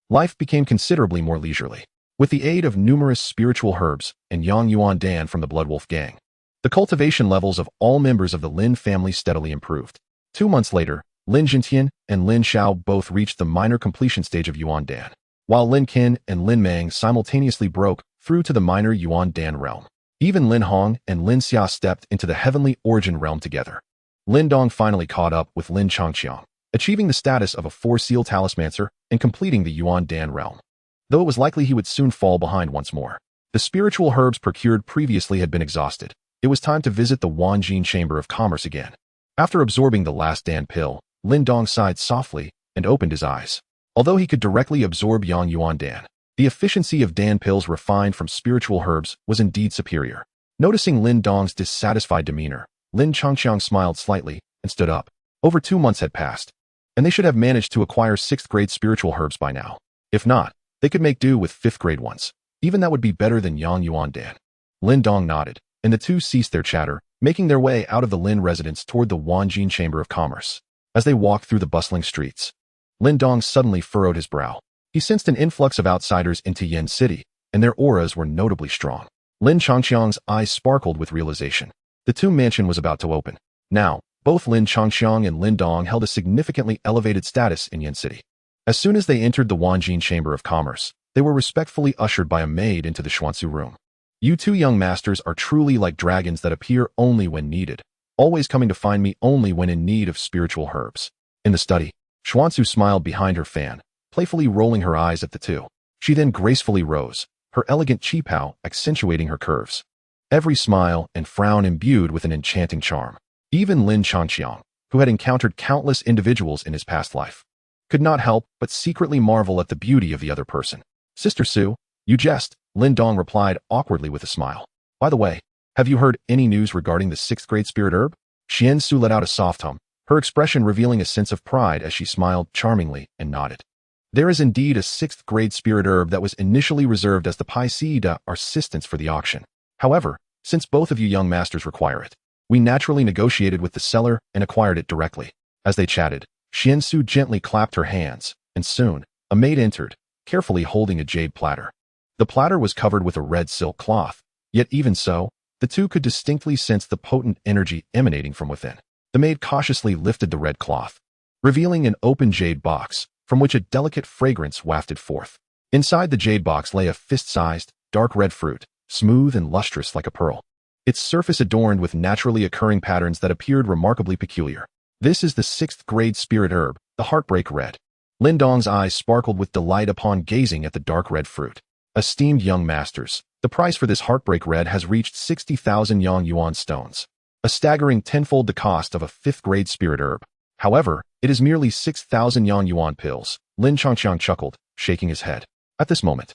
life became considerably more leisurely. With the aid of numerous spiritual herbs and Yang Yuan Dan from the Bloodwolf gang, the cultivation levels of all members of the Lin family steadily improved. 2 months later, Lin Jintian and Lin Xiao both reached the minor completion stage of Yuan Dan, while Lin Qin and Lin Mang simultaneously broke through to the minor Yuan Dan realm. Even Lin Hong and Lin Xia stepped into the heavenly origin realm together. Lin Dong finally caught up with Lin Changqiang, achieving the status of a 4-seal talismancer and completing the Yuan Dan realm. Though it was likely he would soon fall behind once more. The spiritual herbs procured previously had been exhausted. It was time to visit the Wanjin Chamber of Commerce again. After absorbing the last Dan pill, Lin Dong sighed softly and opened his eyes. Although he could directly absorb Yang Yuan Dan, the efficiency of Dan pills refined from spiritual herbs was indeed superior. Noticing Lin Dong's dissatisfied demeanor, Lin Changqiang smiled slightly and stood up. Over 2 months had passed, and they should have managed to acquire 6th grade spiritual herbs by now. If not, they could make do with 5th grade ones. Even that would be better than Yang Yuan Dan. Lin Dong nodded, and the two ceased their chatter, making their way out of the Lin residence toward the Wanjin Chamber of Commerce. As they walked through the bustling streets, Lin Dong suddenly furrowed his brow. He sensed an influx of outsiders into Yen City, and their auras were notably strong. Lin Changxiang's eyes sparkled with realization. The tomb mansion was about to open. Now, both Lin Changxiang and Lin Dong held a significantly elevated status in Yin City. As soon as they entered the Wanjin Chamber of Commerce, they were respectfully ushered by a maid into the Xuansu room. You two young masters are truly like dragons that appear only when needed, always coming to find me only when in need of spiritual herbs. In the study, Xuansu smiled behind her fan, playfully rolling her eyes at the two. She then gracefully rose, her elegant qipao accentuating her curves. Every smile and frown imbued with an enchanting charm. Even Lin Changxiang, who had encountered countless individuals in his past life, could not help but secretly marvel at the beauty of the other person. Sister Su, you jest, Lin Dong replied awkwardly with a smile. By the way, have you heard any news regarding the 6th grade spirit herb? Xian Su let out a soft hum, her expression revealing a sense of pride as she smiled charmingly and nodded. There is indeed a 6th grade spirit herb that was initially reserved as the Pai Sida assistance for the auction. However, since both of you young masters require it, we naturally negotiated with the seller and acquired it directly. As they chatted, Xian Su gently clapped her hands, and soon, a maid entered, carefully holding a jade platter. The platter was covered with a red silk cloth, yet even so, the two could distinctly sense the potent energy emanating from within. The maid cautiously lifted the red cloth, revealing an open jade box, from which a delicate fragrance wafted forth. Inside the jade box lay a fist-sized, dark red fruit, smooth and lustrous like a pearl. Its surface adorned with naturally occurring patterns that appeared remarkably peculiar. This is the 6th grade spirit herb, the Heartbreak Red. Lin Dong's eyes sparkled with delight upon gazing at the dark red fruit. Esteemed young masters, the price for this Heartbreak Red has reached 60,000 Yang Yuan stones, a staggering tenfold the cost of a 5th grade spirit herb. However, it is merely 6,000 Yang Yuan pills. Lin Changxiang chuckled, shaking his head. At this moment,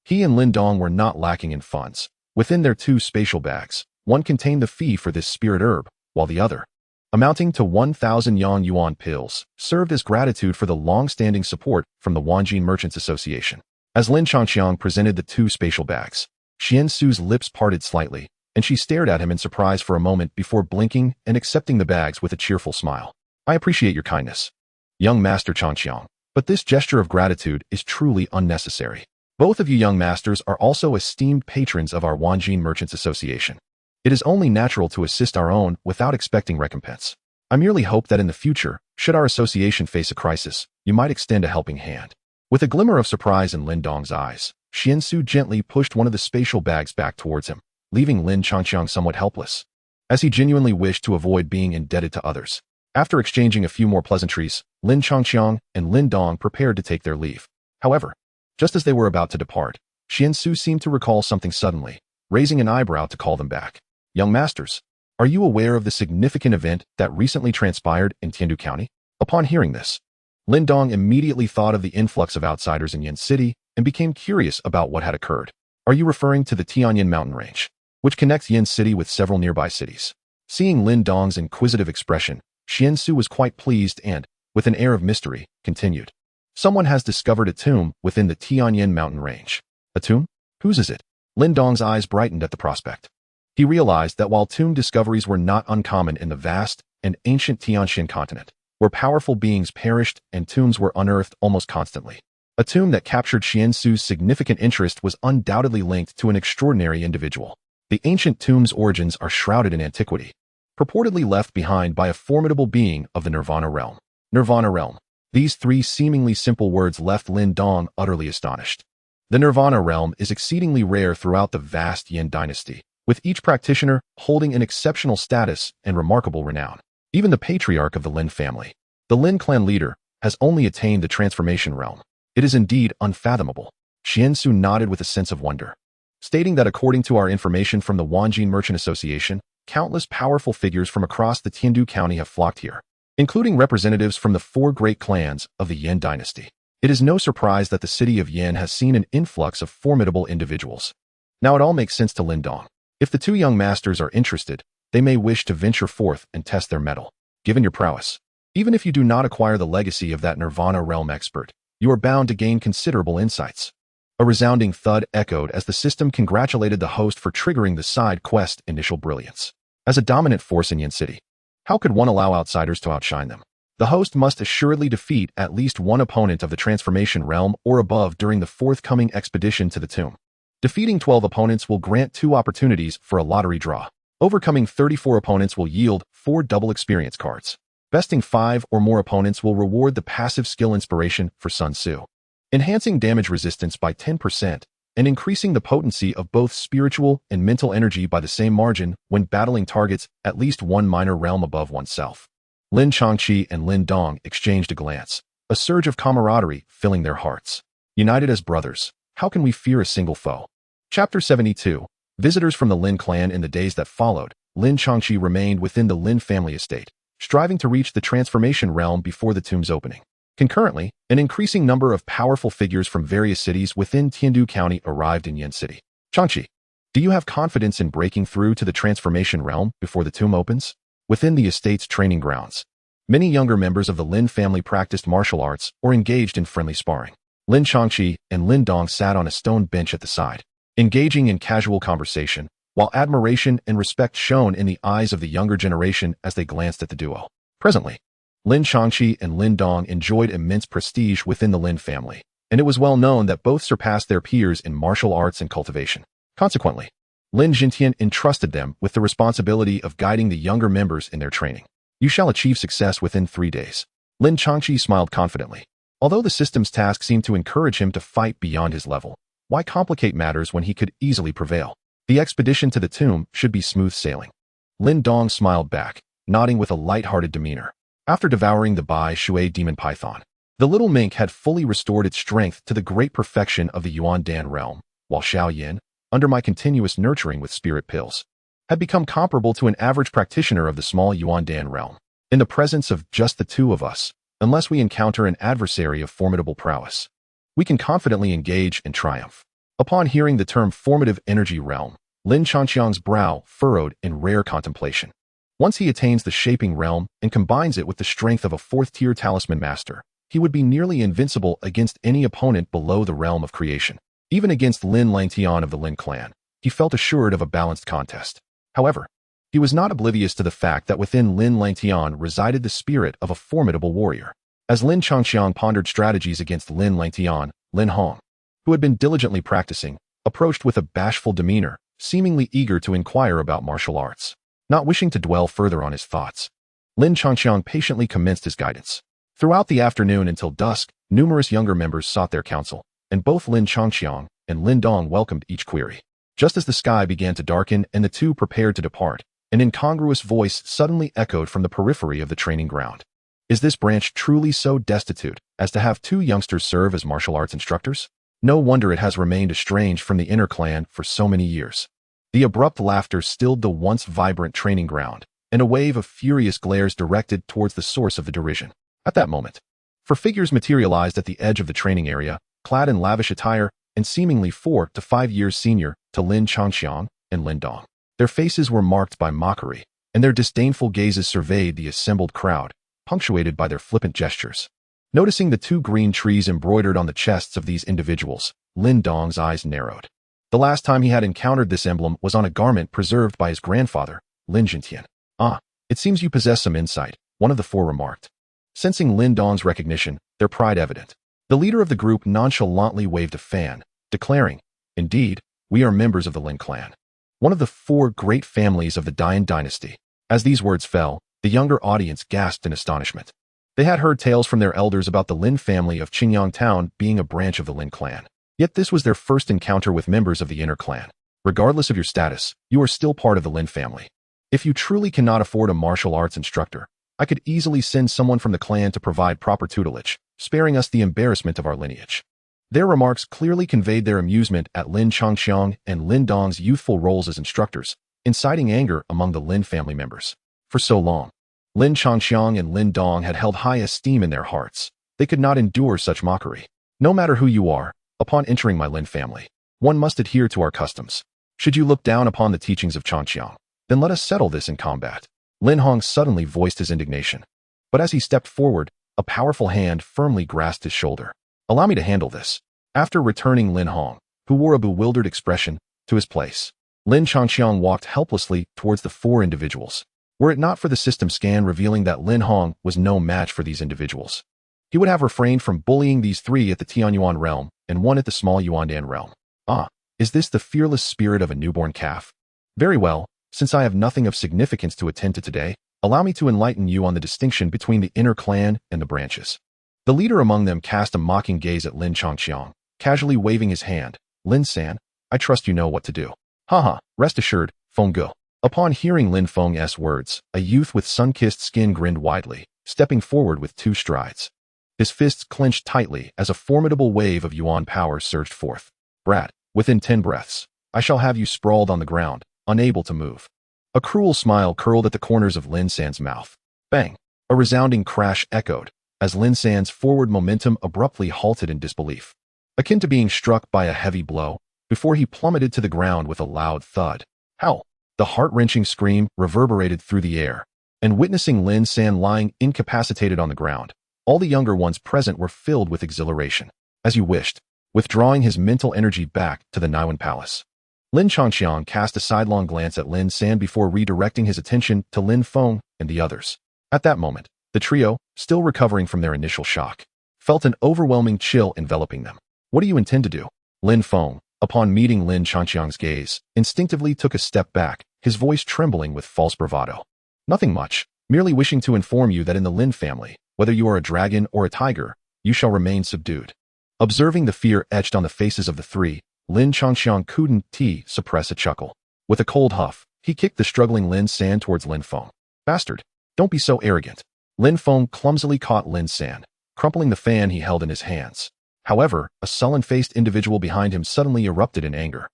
he and Lin Dong were not lacking in funds. Within their 2 spatial bags, one contained the fee for this spirit herb, while the other, amounting to 1,000 Yang Yuan pills, served as gratitude for the long-standing support from the Wanjin Merchants Association. As Lin Changxiang presented the 2 spatial bags, Xian Su's lips parted slightly, and she stared at him in surprise for a moment before blinking and accepting the bags with a cheerful smile. I appreciate your kindness, young Master Changxiang, but this gesture of gratitude is truly unnecessary. Both of you young masters are also esteemed patrons of our Wanjin Merchants Association. It is only natural to assist our own without expecting recompense. I merely hope that in the future, should our association face a crisis, you might extend a helping hand. With a glimmer of surprise in Lin Dong's eyes, Xian Su gently pushed one of the spatial bags back towards him, leaving Lin Changxiang somewhat helpless, as he genuinely wished to avoid being indebted to others. After exchanging a few more pleasantries, Lin Changxiang and Lin Dong prepared to take their leave. However, just as they were about to depart, Xian Su seemed to recall something suddenly, raising an eyebrow to call them back. Young masters, are you aware of the significant event that recently transpired in Tiandu County? Upon hearing this, Lin Dong immediately thought of the influx of outsiders in Yin City and became curious about what had occurred. Are you referring to the Tianyin mountain range, which connects Yin City with several nearby cities? Seeing Lin Dong's inquisitive expression, Xian Su was quite pleased and, with an air of mystery, continued. Someone has discovered a tomb within the Tianyin mountain range. A tomb? Whose is it? Lin Dong's eyes brightened at the prospect. He realized that while tomb discoveries were not uncommon in the vast and ancient Tianxin continent, where powerful beings perished and tombs were unearthed almost constantly, a tomb that captured Xian Su's significant interest was undoubtedly linked to an extraordinary individual. The ancient tomb's origins are shrouded in antiquity, purportedly left behind by a formidable being of the Nirvana realm. Nirvana realm. These 3 seemingly simple words left Lin Dong utterly astonished. The Nirvana realm is exceedingly rare throughout the vast Yin dynasty, with each practitioner holding an exceptional status and remarkable renown. Even the patriarch of the Lin family, the Lin clan leader, has only attained the transformation realm. It is indeed unfathomable. Xian Su nodded with a sense of wonder, stating that according to our information from the Wanjin Merchant Association, countless powerful figures from across the Tiandu County have flocked here, including representatives from the 4 great clans of the Yin dynasty. It is no surprise that the city of Yin has seen an influx of formidable individuals. Now it all makes sense to Lin Dong. If the 2 young masters are interested, they may wish to venture forth and test their mettle. Given your prowess, even if you do not acquire the legacy of that Nirvana realm expert, you are bound to gain considerable insights. A resounding thud echoed as the system congratulated the host for triggering the side quest initial brilliance. As a dominant force in Yin City, how could one allow outsiders to outshine them? The host must assuredly defeat at least one opponent of the transformation realm or above during the forthcoming expedition to the tomb. Defeating 12 opponents will grant 2 opportunities for a lottery draw. Overcoming 34 opponents will yield 4 double experience cards. Besting 5 or more opponents will reward the passive skill inspiration for Sun Tzu. Enhancing damage resistance by 10% and increasing the potency of both spiritual and mental energy by the same margin when battling targets at least one minor realm above oneself. Lin Changqi and Lin Dong exchanged a glance, a surge of camaraderie filling their hearts. United as brothers, how can we fear a single foe? Chapter 72. Visitors from the Lin clan. In the days that followed, Lin Changqi remained within the Lin family estate, striving to reach the transformation realm before the tomb's opening. Concurrently, an increasing number of powerful figures from various cities within Tiandu County arrived in Yen City. Changqi, do you have confidence in breaking through to the transformation realm before the tomb opens? Within the estate's training grounds, many younger members of the Lin family practiced martial arts or engaged in friendly sparring. Lin Changqi and Lin Dong sat on a stone bench at the side, engaging in casual conversation, while admiration and respect shone in the eyes of the younger generation as they glanced at the duo. Presently, Lin Changqi and Lin Dong enjoyed immense prestige within the Lin family, and it was well known that both surpassed their peers in martial arts and cultivation. Consequently, Lin Jintian entrusted them with the responsibility of guiding the younger members in their training. You shall achieve success within 3 days. Lin Changqi smiled confidently. Although the system's task seemed to encourage him to fight beyond his level, why complicate matters when he could easily prevail? The expedition to the tomb should be smooth sailing. Lin Dong smiled back, nodding with a light-hearted demeanor. After devouring the Bai Shui demon python, the little mink had fully restored its strength to the great perfection of the Yuan Dan realm, while Xiao Yin, under my continuous nurturing with spirit pills, had become comparable to an average practitioner of the small Yuan Dan realm. In the presence of just the two of us, unless we encounter an adversary of formidable prowess, we can confidently engage and triumph. Upon hearing the term formative energy realm, Lin Changqiang's brow furrowed in rare contemplation. Once he attains the shaping realm and combines it with the strength of a 4th-tier talisman master, he would be nearly invincible against any opponent below the realm of creation. Even against Lin Langtian of the Lin clan, he felt assured of a balanced contest. However, he was not oblivious to the fact that within Lin Langtian resided the spirit of a formidable warrior. As Lin Changqiang pondered strategies against Lin Langtian, Lin Hong, who had been diligently practicing, approached with a bashful demeanor, seemingly eager to inquire about martial arts. Not wishing to dwell further on his thoughts, Lin Changqiang patiently commenced his guidance. Throughout the afternoon until dusk, numerous younger members sought their counsel, and both Lin Changqiang and Lin Dong welcomed each query. Just as the sky began to darken and the two prepared to depart, an incongruous voice suddenly echoed from the periphery of the training ground. Is this branch truly so destitute as to have 2 youngsters serve as martial arts instructors? No wonder it has remained estranged from the inner clan for so many years. The abrupt laughter stilled the once vibrant training ground, and a wave of furious glares directed towards the source of the derision. At that moment, 4 figures materialized at the edge of the training area, clad in lavish attire and seemingly 4 to 5 years senior to Lin Changqiang and Lin Dong. Their faces were marked by mockery, and their disdainful gazes surveyed the assembled crowd, punctuated by their flippant gestures. Noticing the 2 green trees embroidered on the chests of these individuals, Lin Dong's eyes narrowed. The last time he had encountered this emblem was on a garment preserved by his grandfather, Lin Jintian. Ah, it seems you possess some insight, one of the 4 remarked. Sensing Lin Dong's recognition, their pride evident, the leader of the group nonchalantly waved a fan, declaring, "Indeed, we are members of the Lin clan, one of the 4 great families of the Dian dynasty." As these words fell, the younger audience gasped in astonishment. They had heard tales from their elders about the Lin family of Qingyang Town being a branch of the Lin clan. Yet this was their first encounter with members of the inner clan. Regardless of your status, you are still part of the Lin family. If you truly cannot afford a martial arts instructor, I could easily send someone from the clan to provide proper tutelage, sparing us the embarrassment of our lineage. Their remarks clearly conveyed their amusement at Lin Changqiang and Lin Dong's youthful roles as instructors, inciting anger among the Lin family members. For so long, Lin Changqiang and Lin Dong had held high esteem in their hearts. They could not endure such mockery. No matter who you are, upon entering my Lin family, one must adhere to our customs. Should you look down upon the teachings of Changqiang, then let us settle this in combat. Lin Hong suddenly voiced his indignation. But as he stepped forward, a powerful hand firmly grasped his shoulder. Allow me to handle this. After returning Lin Hong, who wore a bewildered expression, to his place, Lin Changqiang walked helplessly towards the 4 individuals. Were it not for the system scan revealing that Lin Hong was no match for these individuals, he would have refrained from bullying these 3 at the Tianyuan realm and 1 at the small Yuandan realm. Ah, Is this the fearless spirit of a newborn calf? Very well, since I have nothing of significance to attend to today, allow me to enlighten you on the distinction between the inner clan and the branches. The leader among them cast a mocking gaze at Lin Chongqiang, casually waving his hand. Lin San, I trust you know what to do. Haha, rest assured, Feng Ge. Upon hearing Lin Feng's words, a youth with sun-kissed skin grinned widely, stepping forward with 2 strides. His fists clenched tightly as a formidable wave of yuan power surged forth. Brat, within 10 breaths, I shall have you sprawled on the ground, unable to move. A cruel smile curled at the corners of Lin San's mouth. Bang! A resounding crash echoed, as Lin San's forward momentum abruptly halted in disbelief, akin to being struck by a heavy blow, before he plummeted to the ground with a loud thud. Howl! The heart-wrenching scream reverberated through the air, and witnessing Lin San lying incapacitated on the ground, all the younger ones present were filled with exhilaration. As you wished, withdrawing his mental energy back to the Niwen Palace. Lin Chongqiang cast a sidelong glance at Lin San before redirecting his attention to Lin Feng and the others. At that moment, the trio, still recovering from their initial shock, felt an overwhelming chill enveloping them. What do you intend to do? Lin Feng, upon meeting Lin Chongqiang's gaze, instinctively took a step back, his voice trembling with false bravado. Nothing much, merely wishing to inform you that in the Lin family, whether you are a dragon or a tiger, you shall remain subdued. Observing the fear etched on the faces of the 3, Lin Chongqiang couldn't suppress a chuckle. With a cold huff, he kicked the struggling Lin San towards Lin Feng. Bastard, don't be so arrogant. Lin Feng clumsily caught Lin San, crumpling the fan he held in his hands. However, a sullen-faced individual behind him suddenly erupted in anger.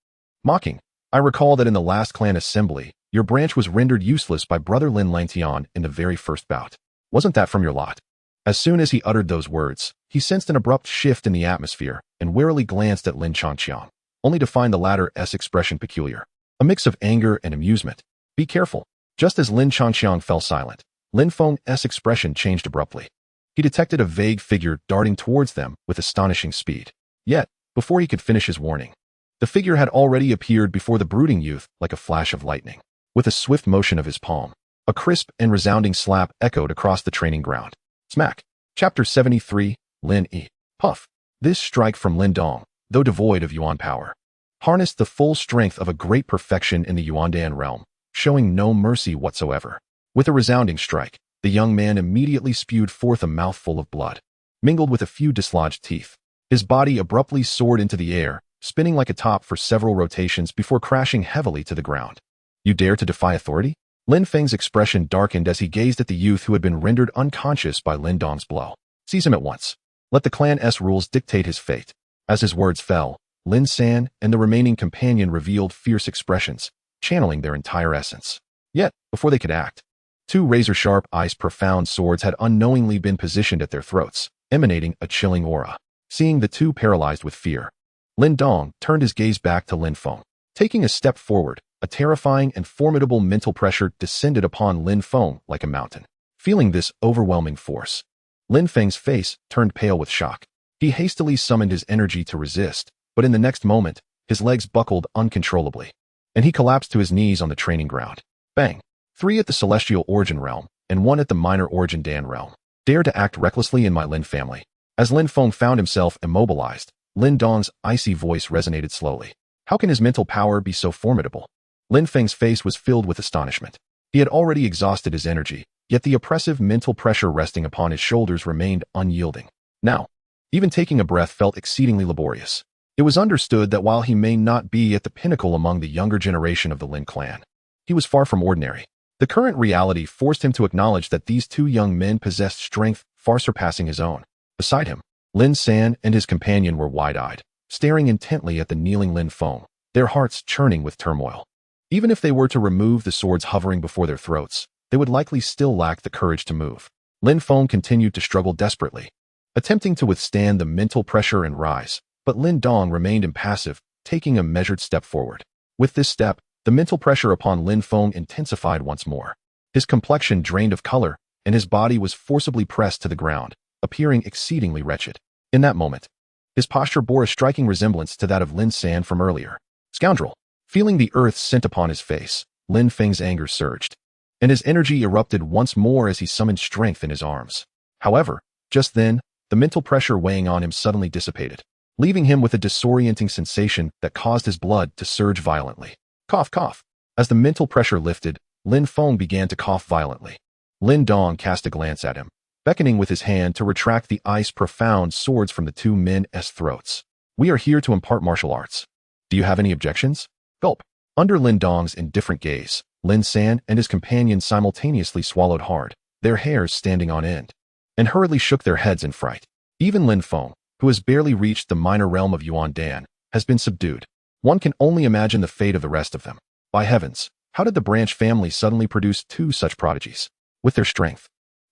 Mocking, I recall that in the last clan assembly, your branch was rendered useless by brother Lin Langtian in the very first bout. Wasn't that from your lot? As soon as he uttered those words, he sensed an abrupt shift in the atmosphere and warily glanced at Lin Chongqiang, only to find the latter's expression peculiar. A mix of anger and amusement. Be careful. Just as Lin Chongqiang fell silent, Lin Feng's expression changed abruptly. He detected a vague figure darting towards them with astonishing speed. Yet, before he could finish his warning, the figure had already appeared before the brooding youth like a flash of lightning. With a swift motion of his palm, a crisp and resounding slap echoed across the training ground. Smack. Chapter 73, Lin E. Puff. This strike from Lin Dong, though devoid of yuan power, harnessed the full strength of a great perfection in the Yuandan realm, showing no mercy whatsoever. With a resounding strike, the young man immediately spewed forth a mouthful of blood, mingled with a few dislodged teeth. His body abruptly soared into the air, spinning like a top for several rotations before crashing heavily to the ground. You dare to defy authority? Lin Feng's expression darkened as he gazed at the youth who had been rendered unconscious by Lin Dong's blow. Seize him at once. Let the clan's rules dictate his fate. As his words fell, Lin San and the remaining companion revealed fierce expressions, channeling their entire essence. Yet, before they could act, 2 razor-sharp, ice-profound swords had unknowingly been positioned at their throats, emanating a chilling aura. Seeing the 2 paralyzed with fear, Lin Dong turned his gaze back to Lin Feng. Taking a step forward, a terrifying and formidable mental pressure descended upon Lin Feng like a mountain. Feeling this overwhelming force, Lin Feng's face turned pale with shock. He hastily summoned his energy to resist, but in the next moment, his legs buckled uncontrollably, and he collapsed to his knees on the training ground. Bang! 3 at the Celestial Origin Realm, and 1 at the Minor Origin Dan Realm. Dare to act recklessly in my Lin family. As Lin Feng found himself immobilized, Lin Dong's icy voice resonated slowly. How can his mental power be so formidable? Lin Feng's face was filled with astonishment. He had already exhausted his energy, yet the oppressive mental pressure resting upon his shoulders remained unyielding. Now, even taking a breath felt exceedingly laborious. It was understood that while he may not be at the pinnacle among the younger generation of the Lin clan, he was far from ordinary. The current reality forced him to acknowledge that these 2 young men possessed strength far surpassing his own. Beside him, Lin San and his companion were wide-eyed, staring intently at the kneeling Lin Feng, their hearts churning with turmoil. Even if they were to remove the swords hovering before their throats, they would likely still lack the courage to move. Lin Feng continued to struggle desperately, attempting to withstand the mental pressure and rise, but Lin Dong remained impassive, taking a measured step forward. With this step, the mental pressure upon Lin Feng intensified once more. His complexion drained of color, and his body was forcibly pressed to the ground, appearing exceedingly wretched. In that moment, his posture bore a striking resemblance to that of Lin San from earlier. Scoundrel! Feeling the earth's scent upon his face, Lin Feng's anger surged, and his energy erupted once more as he summoned strength in his arms. However, just then, the mental pressure weighing on him suddenly dissipated. leaving him with a disorienting sensation that caused his blood to surge violently. Cough, cough. As the mental pressure lifted, Lin Feng began to cough violently. Lin Dong cast a glance at him, beckoning with his hand to retract the ice-profound swords from the two men's throats. We are here to impart martial arts. Do you have any objections? Gulp. Under Lin Dong's indifferent gaze, Lin San and his companion simultaneously swallowed hard, their hairs standing on end, and hurriedly shook their heads in fright. Even Lin Feng, who has barely reached the minor realm of Yuan Dan, has been subdued. One can only imagine the fate of the rest of them. By heavens, how did the Branch family suddenly produce two such prodigies? With their strength,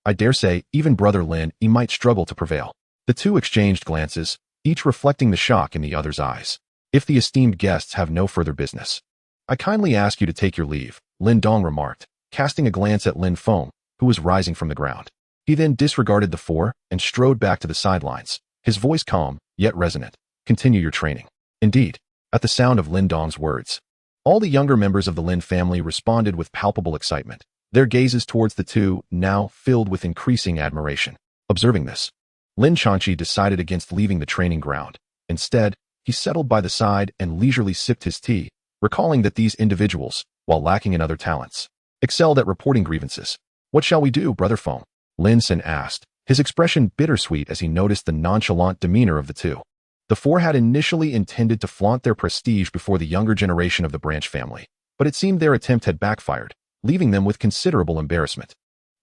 I dare say even brother Lin Yi might struggle to prevail. The two exchanged glances, each reflecting the shock in the other's eyes. If the esteemed guests have no further business, I kindly ask you to take your leave, Lin Dong remarked, casting a glance at Lin Feng, who was rising from the ground. He then disregarded the four and strode back to the sidelines, his voice calm, yet resonant. Continue your training. Indeed, at the sound of Lin Dong's words, all the younger members of the Lin family responded with palpable excitement, their gazes towards the two now filled with increasing admiration. Observing this, Lin Changqi decided against leaving the training ground. Instead, he settled by the side and leisurely sipped his tea, recalling that these individuals, while lacking in other talents, excelled at reporting grievances. What shall we do, Brother Feng? Lin San asked, his expression bittersweet as he noticed the nonchalant demeanor of the two. The four had initially intended to flaunt their prestige before the younger generation of the Branch family, but it seemed their attempt had backfired, leaving them with considerable embarrassment.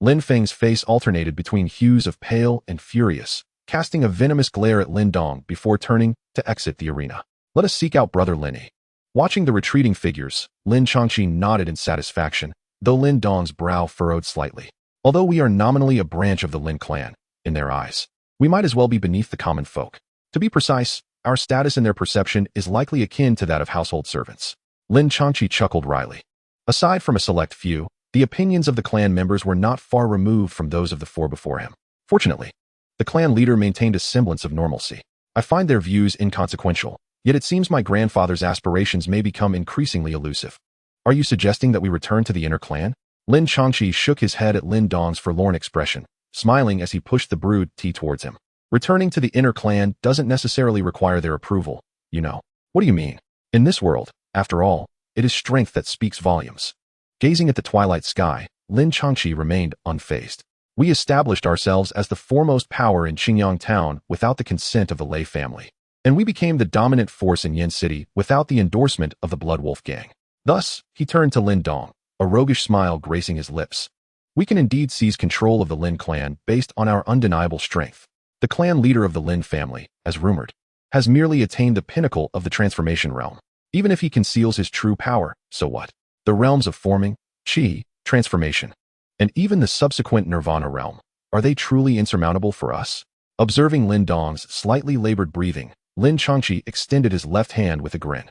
Lin Feng's face alternated between hues of pale and furious, casting a venomous glare at Lin Dong before turning to exit the arena. Let us seek out Brother Lin Yi. Watching the retreating figures, Lin Changqi nodded in satisfaction, though Lin Dong's brow furrowed slightly. Although we are nominally a branch of the Lin clan, in their eyes, we might as well be beneath the common folk. To be precise, our status in their perception is likely akin to that of household servants. Lin Changqi chuckled wryly. Aside from a select few, the opinions of the clan members were not far removed from those of the four before him. Fortunately, the clan leader maintained a semblance of normalcy. I find their views inconsequential, yet it seems my grandfather's aspirations may become increasingly elusive. Are you suggesting that we return to the inner clan? Lin Changqi shook his head at Lin Dong's forlorn expression, smiling as he pushed the brewed tea towards him. Returning to the inner clan doesn't necessarily require their approval, you know. What do you mean? In this world, after all, it is strength that speaks volumes. Gazing at the twilight sky, Lin Changqi remained unfazed. We established ourselves as the foremost power in Qingyang town without the consent of the Lei family, and we became the dominant force in Yen City without the endorsement of the Blood Wolf gang. Thus, he turned to Lin Dong, a roguish smile gracing his lips. We can indeed seize control of the Lin clan based on our undeniable strength. The clan leader of the Lin family, as rumored, has merely attained the pinnacle of the transformation realm. Even if he conceals his true power, so what? The realms of forming, qi, transformation, and even the subsequent nirvana realm, are they truly insurmountable for us? Observing Lin Dong's slightly labored breathing, Lin Changqi extended his left hand with a grin.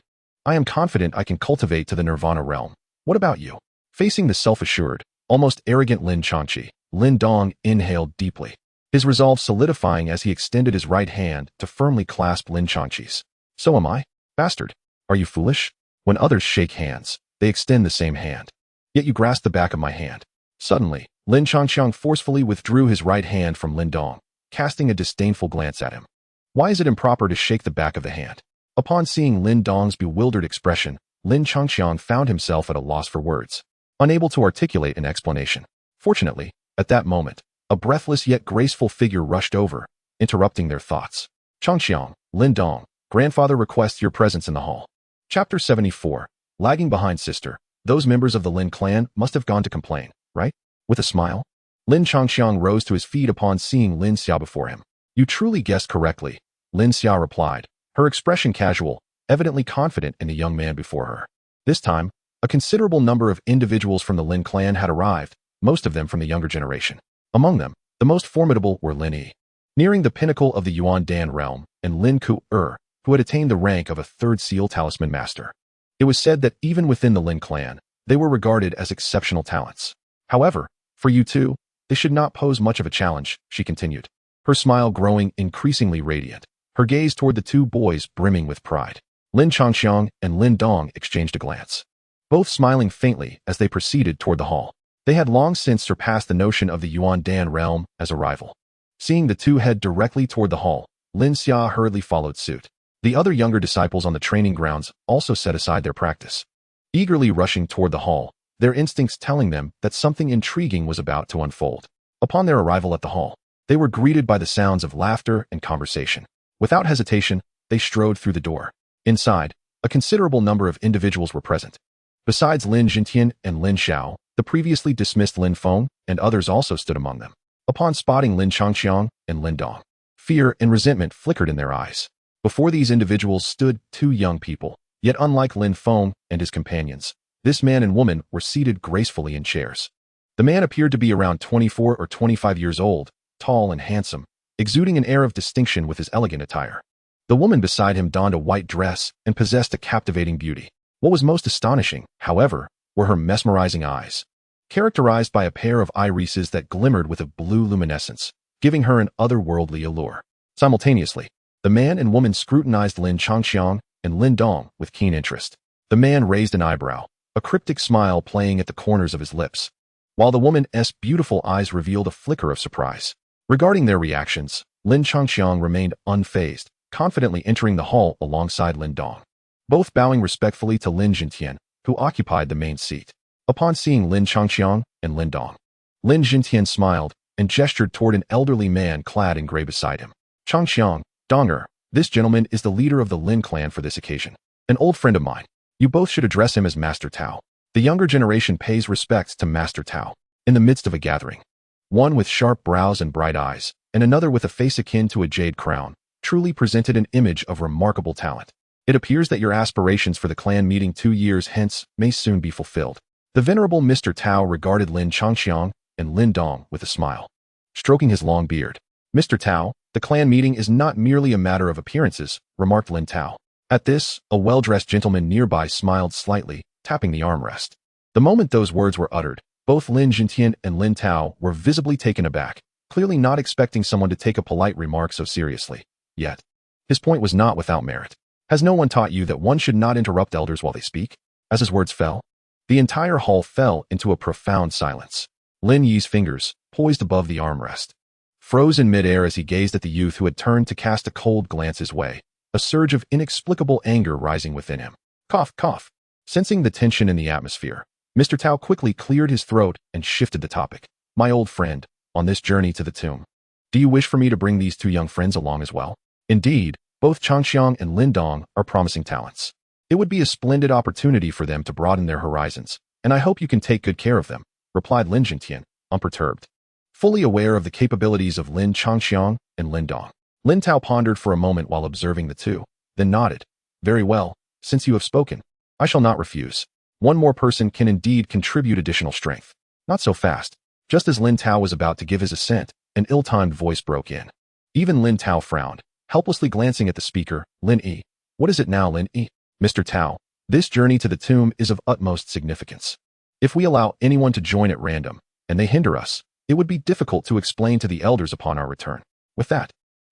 I am confident I can cultivate to the nirvana realm. What about you? Facing the self-assured, almost arrogant Lin Changqi, Lin Dong inhaled deeply, his resolve solidifying as he extended his right hand to firmly clasp Lin Changqi's. So am I, bastard. Are you foolish? When others shake hands, they extend the same hand. Yet you grasp the back of my hand. Suddenly, Lin Changqiang forcefully withdrew his right hand from Lin Dong, casting a disdainful glance at him. Why is it improper to shake the back of the hand? Upon seeing Lin Dong's bewildered expression, Lin Changqiang found himself at a loss for words, unable to articulate an explanation. Fortunately, at that moment, a breathless yet graceful figure rushed over, interrupting their thoughts. Changqiang, Lin Dong, grandfather requests your presence in the hall. Chapter 74. Lagging behind sister. Those members of the Lin clan must have gone to complain, right? With a smile, Lin Changqiang rose to his feet upon seeing Lin Xia before him. You truly guessed correctly, Lin Xia replied, her expression casual, evidently confident in the young man before her. This time, a considerable number of individuals from the Lin clan had arrived, most of them from the younger generation. Among them, the most formidable were Lin Yi, nearing the pinnacle of the Yuan Dan realm, and Lin Ku-er, who had attained the rank of a third seal talisman master. It was said that even within the Lin clan, they were regarded as exceptional talents. However, for you two, this should not pose much of a challenge, she continued, her smile growing increasingly radiant, her gaze toward the two boys brimming with pride. Lin Changqiang and Lin Dong exchanged a glance, both smiling faintly as they proceeded toward the hall. They had long since surpassed the notion of the Yuan Dan realm as a rival. Seeing the two head directly toward the hall, Lin Xia hurriedly followed suit. The other younger disciples on the training grounds also set aside their practice, eagerly rushing toward the hall, their instincts telling them that something intriguing was about to unfold. Upon their arrival at the hall, they were greeted by the sounds of laughter and conversation. Without hesitation, they strode through the door. Inside, a considerable number of individuals were present. Besides Lin Jintian and Lin Xiao, the previously dismissed Lin Feng and others also stood among them. Upon spotting Lin Changqiang and Lin Dong, fear and resentment flickered in their eyes. Before these individuals stood two young people, yet unlike Lin Feng and his companions, this man and woman were seated gracefully in chairs. The man appeared to be around 24 or 25 years old, tall and handsome, exuding an air of distinction with his elegant attire. The woman beside him donned a white dress and possessed a captivating beauty. What was most astonishing, however, were her mesmerizing eyes, characterized by a pair of irises that glimmered with a blue luminescence, giving her an otherworldly allure. Simultaneously, the man and woman scrutinized Lin Changqiang and Lin Dong with keen interest. The man raised an eyebrow, a cryptic smile playing at the corners of his lips, while the woman's beautiful eyes revealed a flicker of surprise. Regarding their reactions, Lin Changqiang remained unfazed, confidently entering the hall alongside Lin Dong, both bowing respectfully to Lin Jintian, who occupied the main seat. Upon seeing Lin Changqiang and Lin Dong, Lin Jintian smiled and gestured toward an elderly man clad in gray beside him. Changqiang, Donger, this gentleman is the leader of the Lin clan for this occasion. An old friend of mine. You both should address him as Master Tao. The younger generation pays respects to Master Tao. In the midst of a gathering, one with sharp brows and bright eyes, and another with a face akin to a jade crown, truly presented an image of remarkable talent. It appears that your aspirations for the clan meeting 2 years hence may soon be fulfilled. The venerable Mr. Tao regarded Lin Changqiang and Lin Dong with a smile, stroking his long beard. Mr. Tao, the clan meeting is not merely a matter of appearances, remarked Lin Tao. At this, a well-dressed gentleman nearby smiled slightly, tapping the armrest. The moment those words were uttered, both Lin Jintian and Lin Tao were visibly taken aback, clearly not expecting someone to take a polite remark so seriously. Yet, his point was not without merit. Has no one taught you that one should not interrupt elders while they speak? As his words fell, the entire hall fell into a profound silence. Lin Yi's fingers, poised above the armrest, froze in midair as he gazed at the youth who had turned to cast a cold glance his way, a surge of inexplicable anger rising within him. Cough, cough. Sensing the tension in the atmosphere, Mr. Tao quickly cleared his throat and shifted the topic. My old friend, on this journey to the tomb, do you wish for me to bring these two young friends along as well? Indeed, both Changqiang and Lin Dong are promising talents. It would be a splendid opportunity for them to broaden their horizons, and I hope you can take good care of them, replied Lin Jintian, unperturbed. Fully aware of the capabilities of Lin Changqiang and Lin Dong, Lin Tao pondered for a moment while observing the two, then nodded. Very well, since you have spoken, I shall not refuse. One more person can indeed contribute additional strength. Not so fast. Just as Lin Tao was about to give his assent, an ill-timed voice broke in. Even Lin Tao frowned, helplessly glancing at the speaker. Lin Yi. What is it now, Lin Yi? Mr. Tao, this journey to the tomb is of utmost significance. If we allow anyone to join at random, and they hinder us, it would be difficult to explain to the elders upon our return. With that,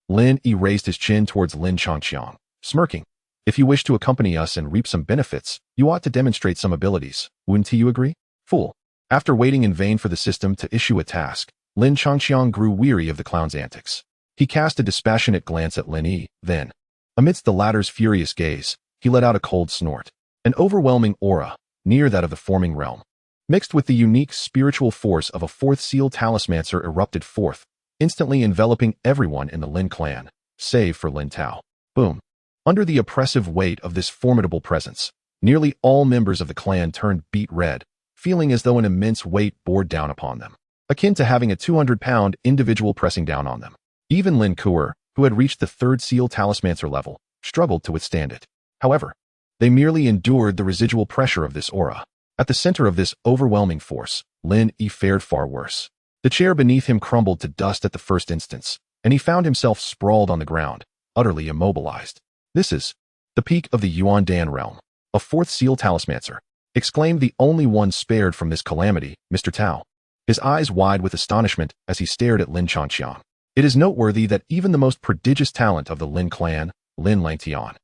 Lin Yi raised his chin towards Lin Changqiang, smirking. If you wish to accompany us and reap some benefits, you ought to demonstrate some abilities. Wouldn't you agree? Fool. After waiting in vain for the system to issue a task, Lin Changqiang grew weary of the clown's antics. He cast a dispassionate glance at Lin Yi, then, amidst the latter's furious gaze, he let out a cold snort. An overwhelming aura, near that of the forming realm, mixed with the unique spiritual force of a fourth seal talismancer erupted forth, instantly enveloping everyone in the Lin clan, save for Lin Tao. Boom. Under the oppressive weight of this formidable presence, nearly all members of the clan turned beet red, feeling as though an immense weight bore down upon them, akin to having a 200-pound individual pressing down on them. Even Lin Kuer, who had reached the third seal talismancer level, struggled to withstand it. However, they merely endured the residual pressure of this aura. At the center of this overwhelming force, Lin Yi fared far worse. The chair beneath him crumbled to dust at the first instance, and he found himself sprawled on the ground, utterly immobilized. This is the peak of the Yuan Dan realm. A fourth seal talismancer, exclaimed the only one spared from this calamity, Mr. Tao, his eyes wide with astonishment as he stared at Lin Changqiang. It is noteworthy that even the most prodigious talent of the Lin clan, Lin Langtian,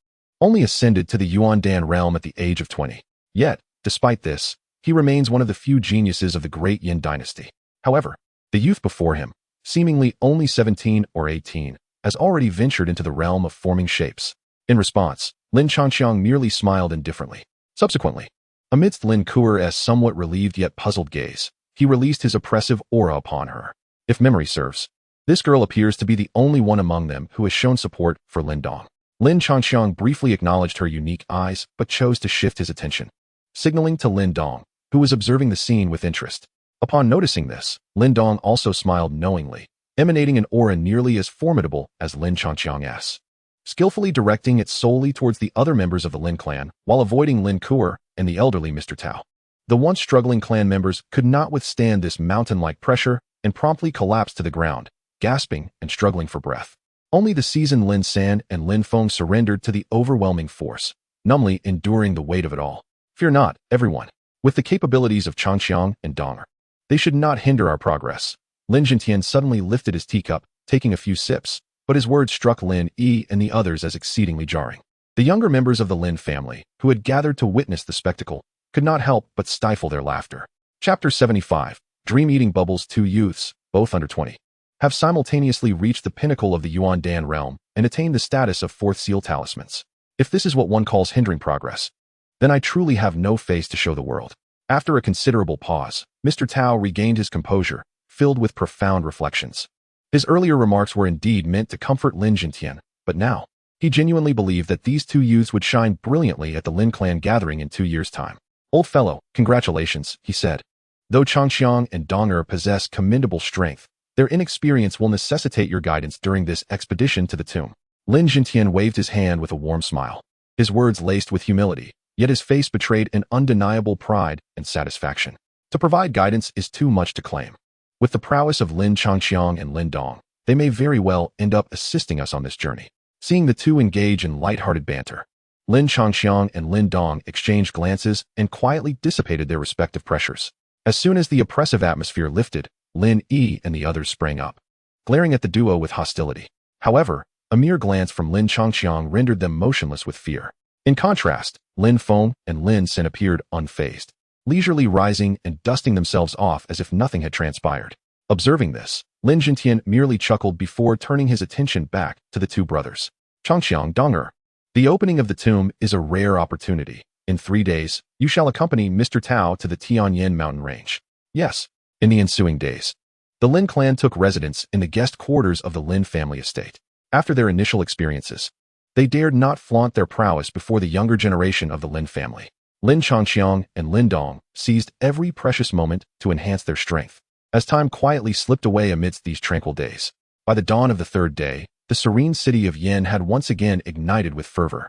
only ascended to the Yuan Dan realm at the age of 20. Yet, despite this, he remains one of the few geniuses of the great Yin dynasty. However, the youth before him, seemingly only 17 or 18, has already ventured into the realm of forming shapes. In response, Lin Changxiang merely smiled indifferently. Subsequently, amidst Lin Kuer's somewhat relieved yet puzzled gaze, he released his oppressive aura upon her. If memory serves, this girl appears to be the only one among them who has shown support for Lin Dong. Lin Changxiang briefly acknowledged her unique eyes but chose to shift his attention, signaling to Lin Dong, who was observing the scene with interest. Upon noticing this, Lin Dong also smiled knowingly, emanating an aura nearly as formidable as Lin Changxiang's, skillfully directing it solely towards the other members of the Lin clan while avoiding Lin Kuer and the elderly Mr. Tao. The once struggling clan members could not withstand this mountain-like pressure and promptly collapsed to the ground, gasping and struggling for breath. Only the seasoned Lin San and Lin Feng surrendered to the overwhelming force, numbly enduring the weight of it all. Fear not, everyone. With the capabilities of Changxiang and Donger, they should not hinder our progress. Lin Jintian suddenly lifted his teacup, taking a few sips, but his words struck Lin Yi and the others as exceedingly jarring. The younger members of the Lin family, who had gathered to witness the spectacle, could not help but stifle their laughter. Chapter 75. Dream-eating bubbles. Two youths, both under 20, have simultaneously reached the pinnacle of the Yuan Dan realm and attained the status of fourth seal talismans. If this is what one calls hindering progress, then I truly have no face to show the world. After a considerable pause, Mr. Tao regained his composure, filled with profound reflections. His earlier remarks were indeed meant to comfort Lin Jintian, but now, he genuinely believed that these two youths would shine brilliantly at the Lin clan gathering in 2 years' time. Old fellow, congratulations, he said. Though Changxiang and Donger possess commendable strength, their inexperience will necessitate your guidance during this expedition to the tomb. Lin Jintian waved his hand with a warm smile. His words laced with humility, yet his face betrayed an undeniable pride and satisfaction. To provide guidance is too much to claim. With the prowess of Lin Changxiang and Lin Dong, they may very well end up assisting us on this journey. Seeing the two engage in light-hearted banter, Lin Changxiang and Lin Dong exchanged glances and quietly dissipated their respective pressures. As soon as the oppressive atmosphere lifted, Lin Yi and the others sprang up, glaring at the duo with hostility. However, a mere glance from Lin Changxiang rendered them motionless with fear. In contrast, Lin Feng and Lin Sin appeared unfazed, leisurely rising and dusting themselves off as if nothing had transpired. Observing this, Lin Jintian merely chuckled before turning his attention back to the two brothers. Changxiang Donger. The opening of the tomb is a rare opportunity. In 3 days, you shall accompany Mr. Tao to the Tianyin mountain range. Yes. In the ensuing days, the Lin clan took residence in the guest quarters of the Lin family estate. After their initial experiences, they dared not flaunt their prowess before the younger generation of the Lin family. Lin Changxiang and Lin Dong seized every precious moment to enhance their strength. As time quietly slipped away amidst these tranquil days, by the dawn of the 3rd day, the serene city of Yin had once again ignited with fervor.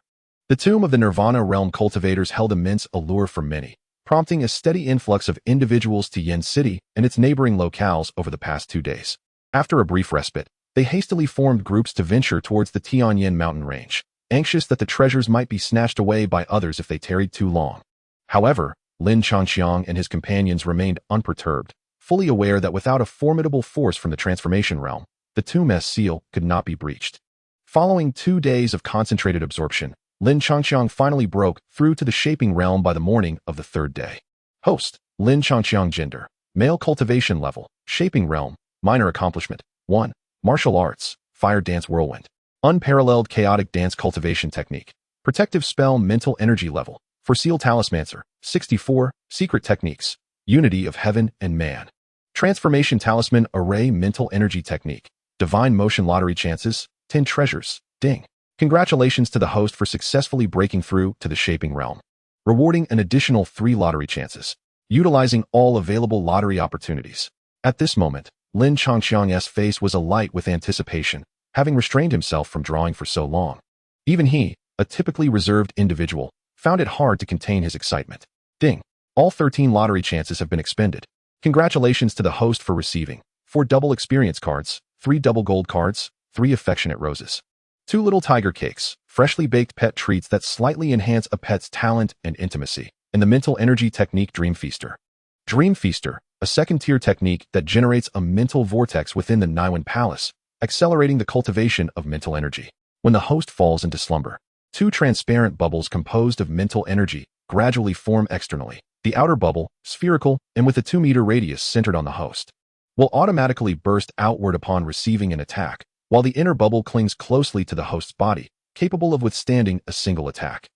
The tomb of the Nirvana realm cultivators held immense allure for many, prompting a steady influx of individuals to Yin City and its neighboring locales over the past 2 days. After a brief respite, they hastily formed groups to venture towards the Tianyin mountain range, anxious that the treasures might be snatched away by others if they tarried too long. However, Lin Changxiang and his companions remained unperturbed, fully aware that without a formidable force from the transformation realm, the tomb's seal could not be breached. Following 2 days of concentrated absorption, Lin Changxiang finally broke through to the shaping realm by the morning of the 3rd day. Host, Lin Changxiang. Gender, male. Cultivation level, shaping realm, minor accomplishment, 1. Martial arts, fire dance whirlwind. Unparalleled chaotic dance cultivation technique. Protective spell mental energy level, for seal talismancer, 64, secret techniques, unity of heaven and man. Transformation talisman array mental energy technique, divine motion lottery chances, 10 treasures, ding. Congratulations to the host for successfully breaking through to the shaping realm, rewarding an additional 3 lottery chances, utilizing all available lottery opportunities. At this moment, Lin Changxiang's face was alight with anticipation, having restrained himself from drawing for so long. Even he, a typically reserved individual, found it hard to contain his excitement. Ding. All 13 lottery chances have been expended. Congratulations to the host for receiving 4 double experience cards, 3 double gold cards, 3 affectionate roses. 2 little tiger cakes, freshly baked pet treats that slightly enhance a pet's talent and intimacy, and the mental energy technique Dream Feaster. Dream Feaster, a second-tier technique that generates a mental vortex within the Niwen Palace, accelerating the cultivation of mental energy. When the host falls into slumber, 2 transparent bubbles composed of mental energy gradually form externally. The outer bubble, spherical and with a 2-meter radius centered on the host, will automatically burst outward upon receiving an attack, while the inner bubble clings closely to the host's body, capable of withstanding a single attack.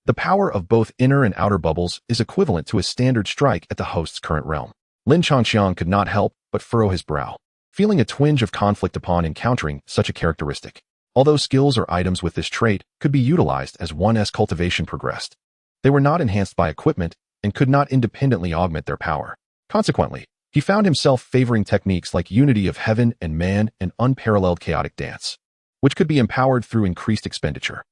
The power of both inner and outer bubbles is equivalent to a standard strike at the host's current realm. Lin Changxiang could not help but furrow his brow, feeling a twinge of conflict upon encountering such a characteristic. Although skills or items with this trait could be utilized as one's cultivation progressed, they were not enhanced by equipment and could not independently augment their power. Consequently, he found himself favoring techniques like unity of heaven and man and unparalleled chaotic dance, which could be empowered through increased expenditure.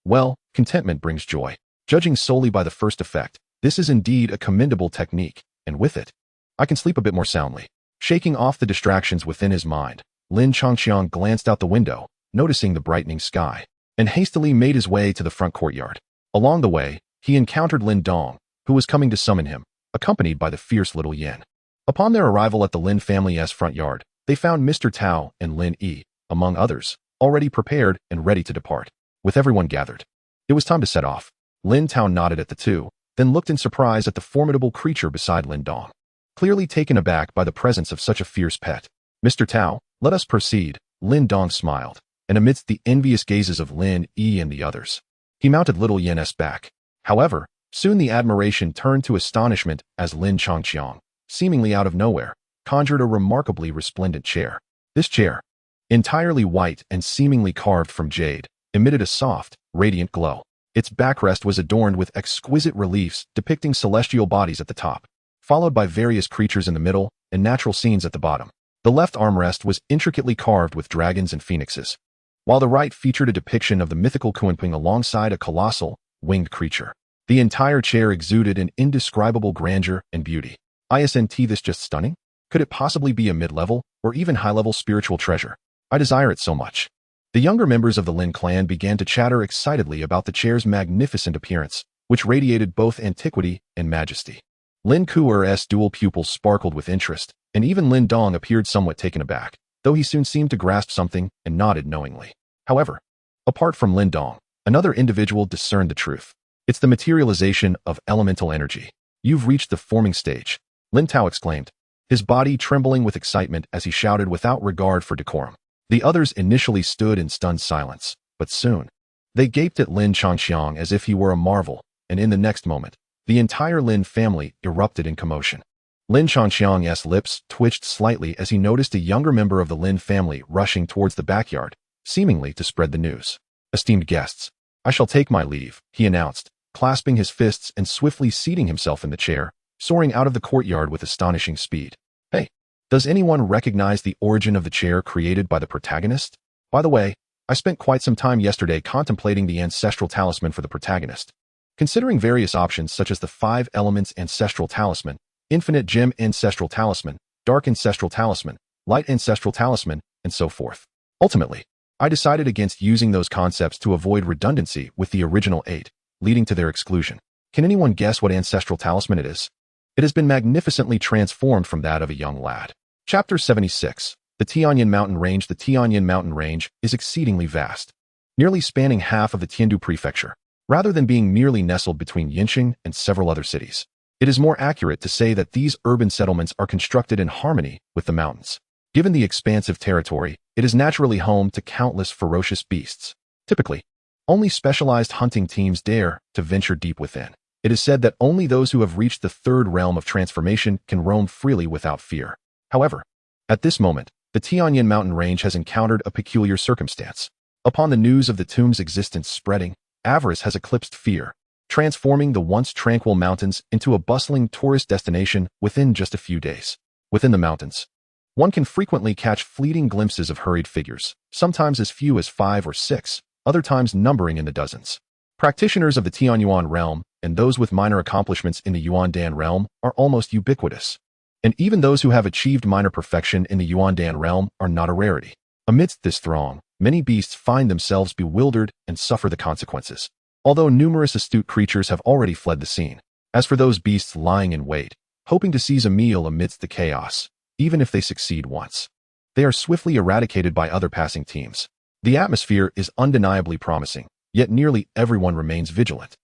Well, contentment brings joy. Judging solely by the first effect, this is indeed a commendable technique, and with it, I can sleep a bit more soundly. Shaking off the distractions within his mind, Lin Changxiang glanced out the window, noticing the brightening sky, and hastily made his way to the front courtyard. Along the way, he encountered Lin Dong, who was coming to summon him, accompanied by the fierce little Yin. Upon their arrival at the Lin family's front yard, they found Mr. Tao and Lin Yi, among others, already prepared and ready to depart. With everyone gathered, it was time to set off. Lin Tao nodded at the two, then looked in surprise at the formidable creature beside Lin Dong, clearly taken aback by the presence of such a fierce pet. Mr. Tao, let us proceed, Lin Dong smiled, and amidst the envious gazes of Lin Yi and the others, he mounted little Yin's back. However, soon the admiration turned to astonishment as Lin Changxiang, seemingly out of nowhere, conjured a remarkably resplendent chair. This chair, entirely white and seemingly carved from jade, emitted a soft, radiant glow. Its backrest was adorned with exquisite reliefs depicting celestial bodies at the top, followed by various creatures in the middle and natural scenes at the bottom. The left armrest was intricately carved with dragons and phoenixes, while the right featured a depiction of the mythical Kunping alongside a colossal, winged creature. The entire chair exuded an indescribable grandeur and beauty. Isn't this just stunning? Could it possibly be a mid-level or even high-level spiritual treasure? I desire it so much. The younger members of the Lin clan began to chatter excitedly about the chair's magnificent appearance, which radiated both antiquity and majesty. Lin Kuer's dual pupils sparkled with interest, and even Lin Dong appeared somewhat taken aback, though he soon seemed to grasp something and nodded knowingly. However, apart from Lin Dong, another individual discerned the truth. It's the materialization of elemental energy. You've reached the forming stage, Lin Tao exclaimed, his body trembling with excitement as he shouted without regard for decorum. The others initially stood in stunned silence, but soon, they gaped at Lin Changxiang as if he were a marvel, and in the next moment, the entire Lin family erupted in commotion. Lin Changxiang's lips twitched slightly as he noticed a younger member of the Lin family rushing towards the backyard, seemingly to spread the news. Esteemed guests, I shall take my leave, he announced, clasping his fists and swiftly seating himself in the chair, soaring out of the courtyard with astonishing speed. Hey, does anyone recognize the origin of the chair created by the protagonist? By the way, I spent quite some time yesterday contemplating the ancestral talisman for the protagonist, considering various options such as the 5 elements ancestral talisman, infinite gem ancestral talisman, dark ancestral talisman, light ancestral talisman, and so forth. Ultimately, I decided against using those concepts to avoid redundancy with the original 8, leading to their exclusion. Can anyone guess what ancestral talisman it is? It has been magnificently transformed from that of a young lad. Chapter 76. The Tianyin Mountain Range. The Tianyin Mountain Range is exceedingly vast, nearly spanning half of the Tiandu Prefecture. Rather than being merely nestled between Yinqing and several other cities, it is more accurate to say that these urban settlements are constructed in harmony with the mountains. Given the expansive territory, it is naturally home to countless ferocious beasts. Typically, only specialized hunting teams dare to venture deep within. It is said that only those who have reached the 3rd realm of transformation can roam freely without fear. However, at this moment, the Tianyin Mountain Range has encountered a peculiar circumstance. Upon the news of the tomb's existence spreading, avarice has eclipsed fear, transforming the once tranquil mountains into a bustling tourist destination within just a few days. Within the mountains, one can frequently catch fleeting glimpses of hurried figures, sometimes as few as 5 or 6, other times numbering in the dozens. Practitioners of the Tianyuan realm and those with minor accomplishments in the Yuandan realm are almost ubiquitous. And even those who have achieved minor perfection in the Yuandan realm are not a rarity. Amidst this throng, many beasts find themselves bewildered and suffer the consequences, although numerous astute creatures have already fled the scene. As for those beasts lying in wait, hoping to seize a meal amidst the chaos, even if they succeed once, they are swiftly eradicated by other passing teams. The atmosphere is undeniably promising, yet nearly everyone remains vigilant,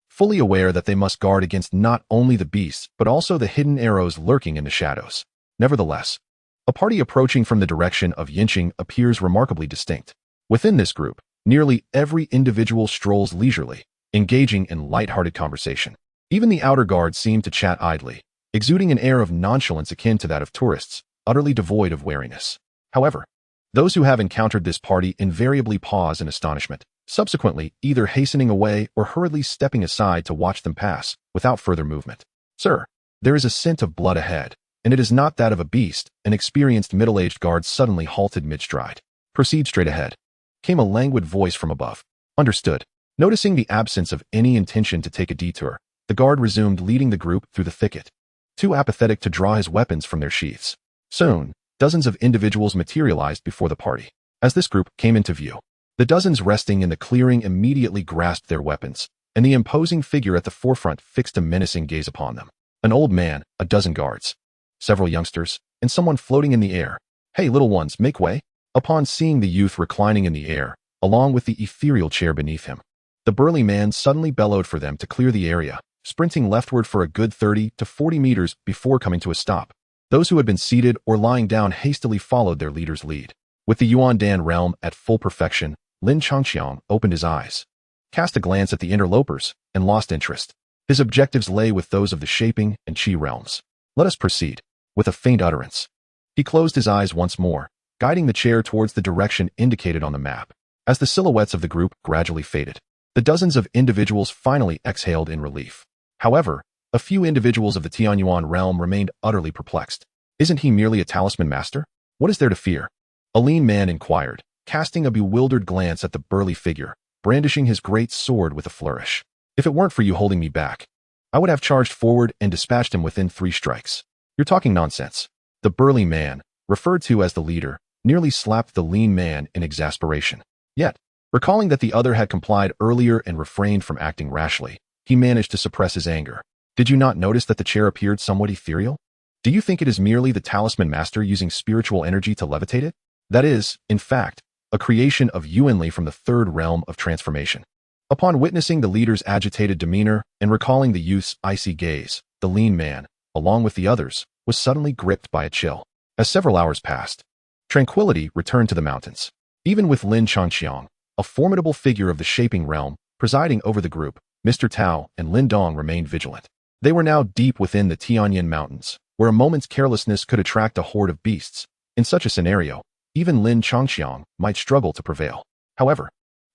fully aware that they must guard against not only the beasts but also the hidden arrows lurking in the shadows. Nevertheless, a party approaching from the direction of Yinqing appears remarkably distinct. Within this group, Nearly every individual strolls leisurely, engaging in light-hearted conversation. Even the outer guard seemed to chat idly, exuding an air of nonchalance akin to that of tourists, utterly devoid of wariness. However, those who have encountered this party invariably pause in astonishment, subsequently either hastening away or hurriedly stepping aside to watch them pass, without further movement. Sir, there is a scent of blood ahead, and it is not that of a beast. An experienced middle-aged guard suddenly halted mid-stride. Proceed straight ahead. Came a languid voice from above. Understood. Noticing the absence of any intention to take a detour, the guard resumed leading the group through the thicket, too apathetic to draw his weapons from their sheaths. Soon, dozens of individuals materialized before the party. As this group came into view, the dozens resting in the clearing immediately grasped their weapons, and the imposing figure at the forefront fixed a menacing gaze upon them. An old man, a dozen guards, several youngsters, and someone floating in the air. Hey, little ones, make way. Upon seeing the youth reclining in the air, along with the ethereal chair beneath him, the burly man suddenly bellowed for them to clear the area, sprinting leftward for a good 30 to 40 meters before coming to a stop. Those who had been seated or lying down hastily followed their leader's lead. With the Yuan-Dan realm at full perfection, Lin Changqiang opened his eyes, cast a glance at the interlopers, and lost interest. His objectives lay with those of the shaping and qi realms. Let us proceed. With a faint utterance, he closed his eyes once more, guiding the chair towards the direction indicated on the map. As the silhouettes of the group gradually faded, the dozens of individuals finally exhaled in relief. However, a few individuals of the Tianyuan realm remained utterly perplexed. Isn't he merely a talisman master? What is there to fear? A lean man inquired, casting a bewildered glance at the burly figure, brandishing his great sword with a flourish. If it weren't for you holding me back, I would have charged forward and dispatched him within 3 strikes. You're talking nonsense. The burly man, referred to as the leader, nearly slapped the lean man in exasperation. Yet, recalling that the other had complied earlier and refrained from acting rashly, he managed to suppress his anger. Did you not notice that the chair appeared somewhat ethereal? Do you think it is merely the talisman master using spiritual energy to levitate it? That is, in fact, a creation of Yuanli from the 3rd realm of transformation. Upon witnessing the leader's agitated demeanor and recalling the youth's icy gaze, the lean man, along with the others, was suddenly gripped by a chill. As several hours passed, tranquility returned to the mountains. Even with Lin Changqiang, a formidable figure of the shaping realm, presiding over the group, Mr. Tao and Lin Dong remained vigilant. They were now deep within the Tianyin Mountains, where a moment's carelessness could attract a horde of beasts. In such a scenario, even Lin Changqiang might struggle to prevail. However,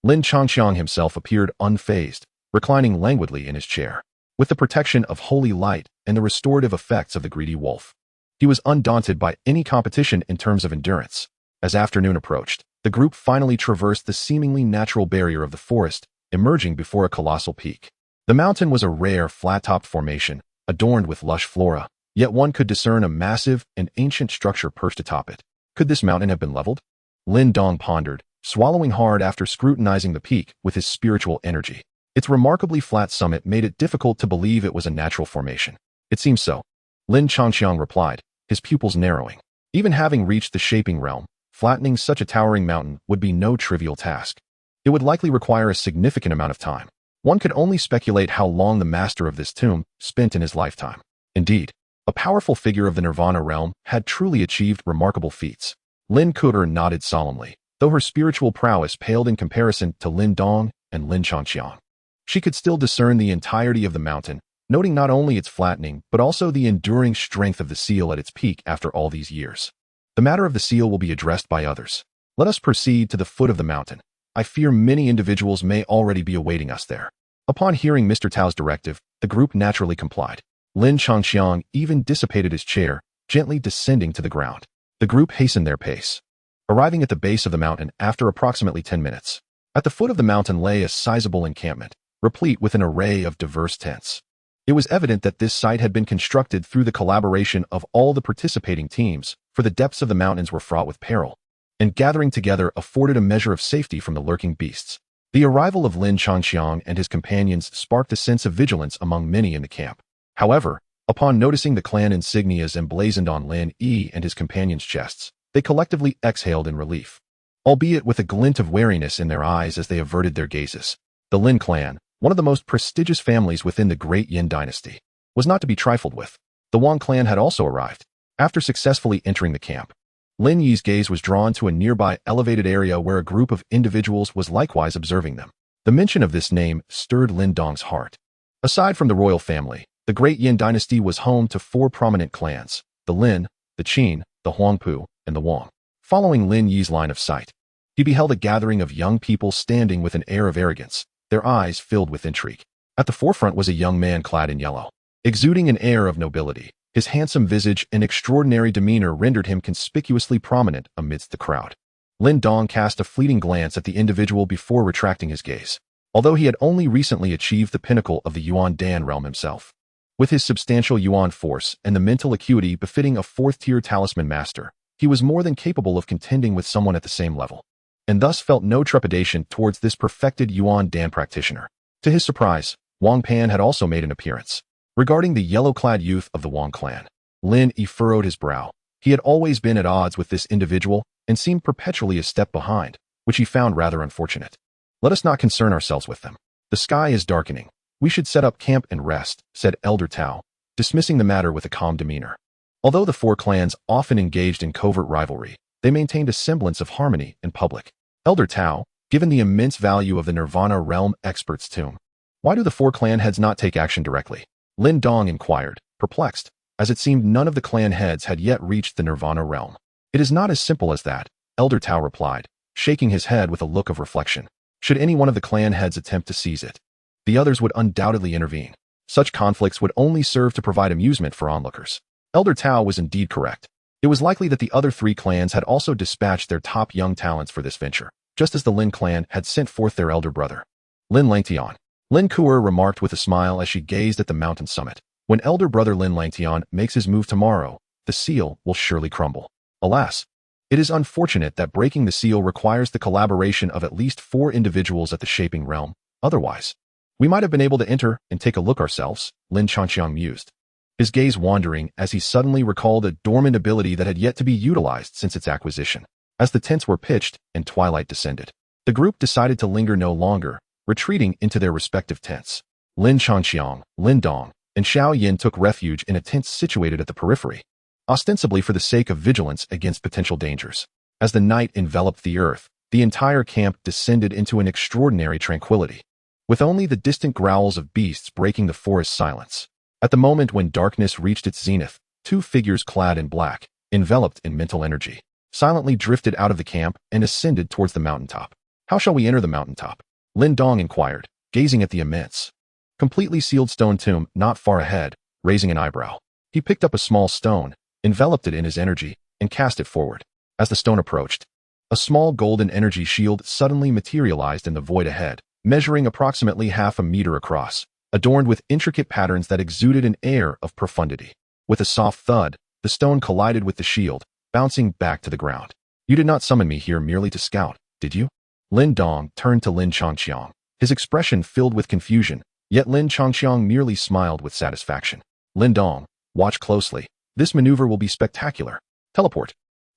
Lin Changqiang himself appeared unfazed, reclining languidly in his chair. With the protection of holy light and the restorative effects of the greedy wolf, he was undaunted by any competition in terms of endurance. As afternoon approached, the group finally traversed the seemingly natural barrier of the forest, emerging before a colossal peak. The mountain was a rare, flat-topped formation, adorned with lush flora, yet one could discern a massive and ancient structure perched atop it. Could this mountain have been leveled? Lin Dong pondered, swallowing hard after scrutinizing the peak with his spiritual energy. Its remarkably flat summit made it difficult to believe it was a natural formation. It seems so, Lin Changqiang replied, his pupils narrowing. Even having reached the shaping realm, flattening such a towering mountain would be no trivial task. It would likely require a significant amount of time. One could only speculate how long the master of this tomb spent in his lifetime. Indeed, a powerful figure of the Nirvana realm had truly achieved remarkable feats. Lin Kuter nodded solemnly, though her spiritual prowess paled in comparison to Lin Dong and Lin Changqiang. She could still discern the entirety of the mountain, noting not only its flattening, but also the enduring strength of the seal at its peak after all these years. The matter of the seal will be addressed by others. Let us proceed to the foot of the mountain. I fear many individuals may already be awaiting us there. Upon hearing Mr. Tao's directive, the group naturally complied. Lin Changqiang even dissipated his chair, gently descending to the ground. The group hastened their pace, arriving at the base of the mountain after approximately 10 minutes. At the foot of the mountain lay a sizable encampment, replete with an array of diverse tents. It was evident that this site had been constructed through the collaboration of all the participating teams, for the depths of the mountains were fraught with peril, and gathering together afforded a measure of safety from the lurking beasts. The arrival of Lin Changqiang and his companions sparked a sense of vigilance among many in the camp. However, upon noticing the clan insignias emblazoned on Lin Yi and his companions' chests, they collectively exhaled in relief, albeit with a glint of wariness in their eyes as they averted their gazes. The Lin clan, one of the most prestigious families within the Great Yin dynasty, was not to be trifled with. The Wang clan had also arrived. After successfully entering the camp, Lin Yi's gaze was drawn to a nearby elevated area where a group of individuals was likewise observing them. The mention of this name stirred Lin Dong's heart. Aside from the royal family, the Great Yin dynasty was home to 4 prominent clans: the Lin, the Qin, the Huangpu, and the Wang. Following Lin Yi's line of sight, he beheld a gathering of young people standing with an air of arrogance, their eyes filled with intrigue. At the forefront was a young man clad in yellow, exuding an air of nobility. His handsome visage and extraordinary demeanor rendered him conspicuously prominent amidst the crowd. Lin Dong cast a fleeting glance at the individual before retracting his gaze. Although he had only recently achieved the pinnacle of the Yuan Dan realm himself, with his substantial Yuan force and the mental acuity befitting a 4th-tier talisman master, he was more than capable of contending with someone at the same level, and thus felt no trepidation towards this perfected Yuan Dan practitioner. To his surprise, Wang Pan had also made an appearance. Regarding the yellow-clad youth of the Wang clan, Lin Yi furrowed his brow. He had always been at odds with this individual and seemed perpetually a step behind, which he found rather unfortunate. Let us not concern ourselves with them. The sky is darkening. We should set up camp and rest, said Elder Tao, dismissing the matter with a calm demeanor. Although the 4 clans often engaged in covert rivalry, they maintained a semblance of harmony in public. Elder Tao, given the immense value of the Nirvana Realm Expert's Tomb, why do the 4 clan heads not take action directly? Lin Dong inquired, perplexed, as it seemed none of the clan heads had yet reached the Nirvana realm. It is not as simple as that, Elder Tao replied, shaking his head with a look of reflection. Should any one of the clan heads attempt to seize it, the others would undoubtedly intervene. Such conflicts would only serve to provide amusement for onlookers. Elder Tao was indeed correct. It was likely that the other 3 clans had also dispatched their top young talents for this venture, just as the Lin clan had sent forth their elder brother, Lin Langtian. Lin Kuer remarked with a smile as she gazed at the mountain summit. When elder brother Lin Langtian makes his move tomorrow, the seal will surely crumble. Alas, it is unfortunate that breaking the seal requires the collaboration of at least 4 individuals at the shaping realm. Otherwise, we might have been able to enter and take a look ourselves, Lin Changqiang mused, his gaze wandering as he suddenly recalled a dormant ability that had yet to be utilized since its acquisition. As the tents were pitched and twilight descended, the group decided to linger no longer, retreating into their respective tents. Lin Changqiang, Lin Dong, and Xiao Yin took refuge in a tent situated at the periphery, ostensibly for the sake of vigilance against potential dangers. As the night enveloped the earth, the entire camp descended into an extraordinary tranquility, with only the distant growls of beasts breaking the forest silence. At the moment when darkness reached its zenith, 2 figures clad in black, enveloped in mental energy, silently drifted out of the camp and ascended towards the mountaintop. How shall we enter the mountaintop? Lin Dong inquired, gazing at the immense, completely sealed stone tomb not far ahead, raising an eyebrow. He picked up a small stone, enveloped it in his energy, and cast it forward. As the stone approached, a small golden energy shield suddenly materialized in the void ahead, measuring approximately half a meter across, adorned with intricate patterns that exuded an air of profundity. With a soft thud, the stone collided with the shield, bouncing back to the ground. You did not summon me here merely to scout, did you? Lin Dong turned to Lin Changqiang, his expression filled with confusion, yet Lin Changqiang merely smiled with satisfaction. Lin Dong, watch closely. This maneuver will be spectacular. Teleport.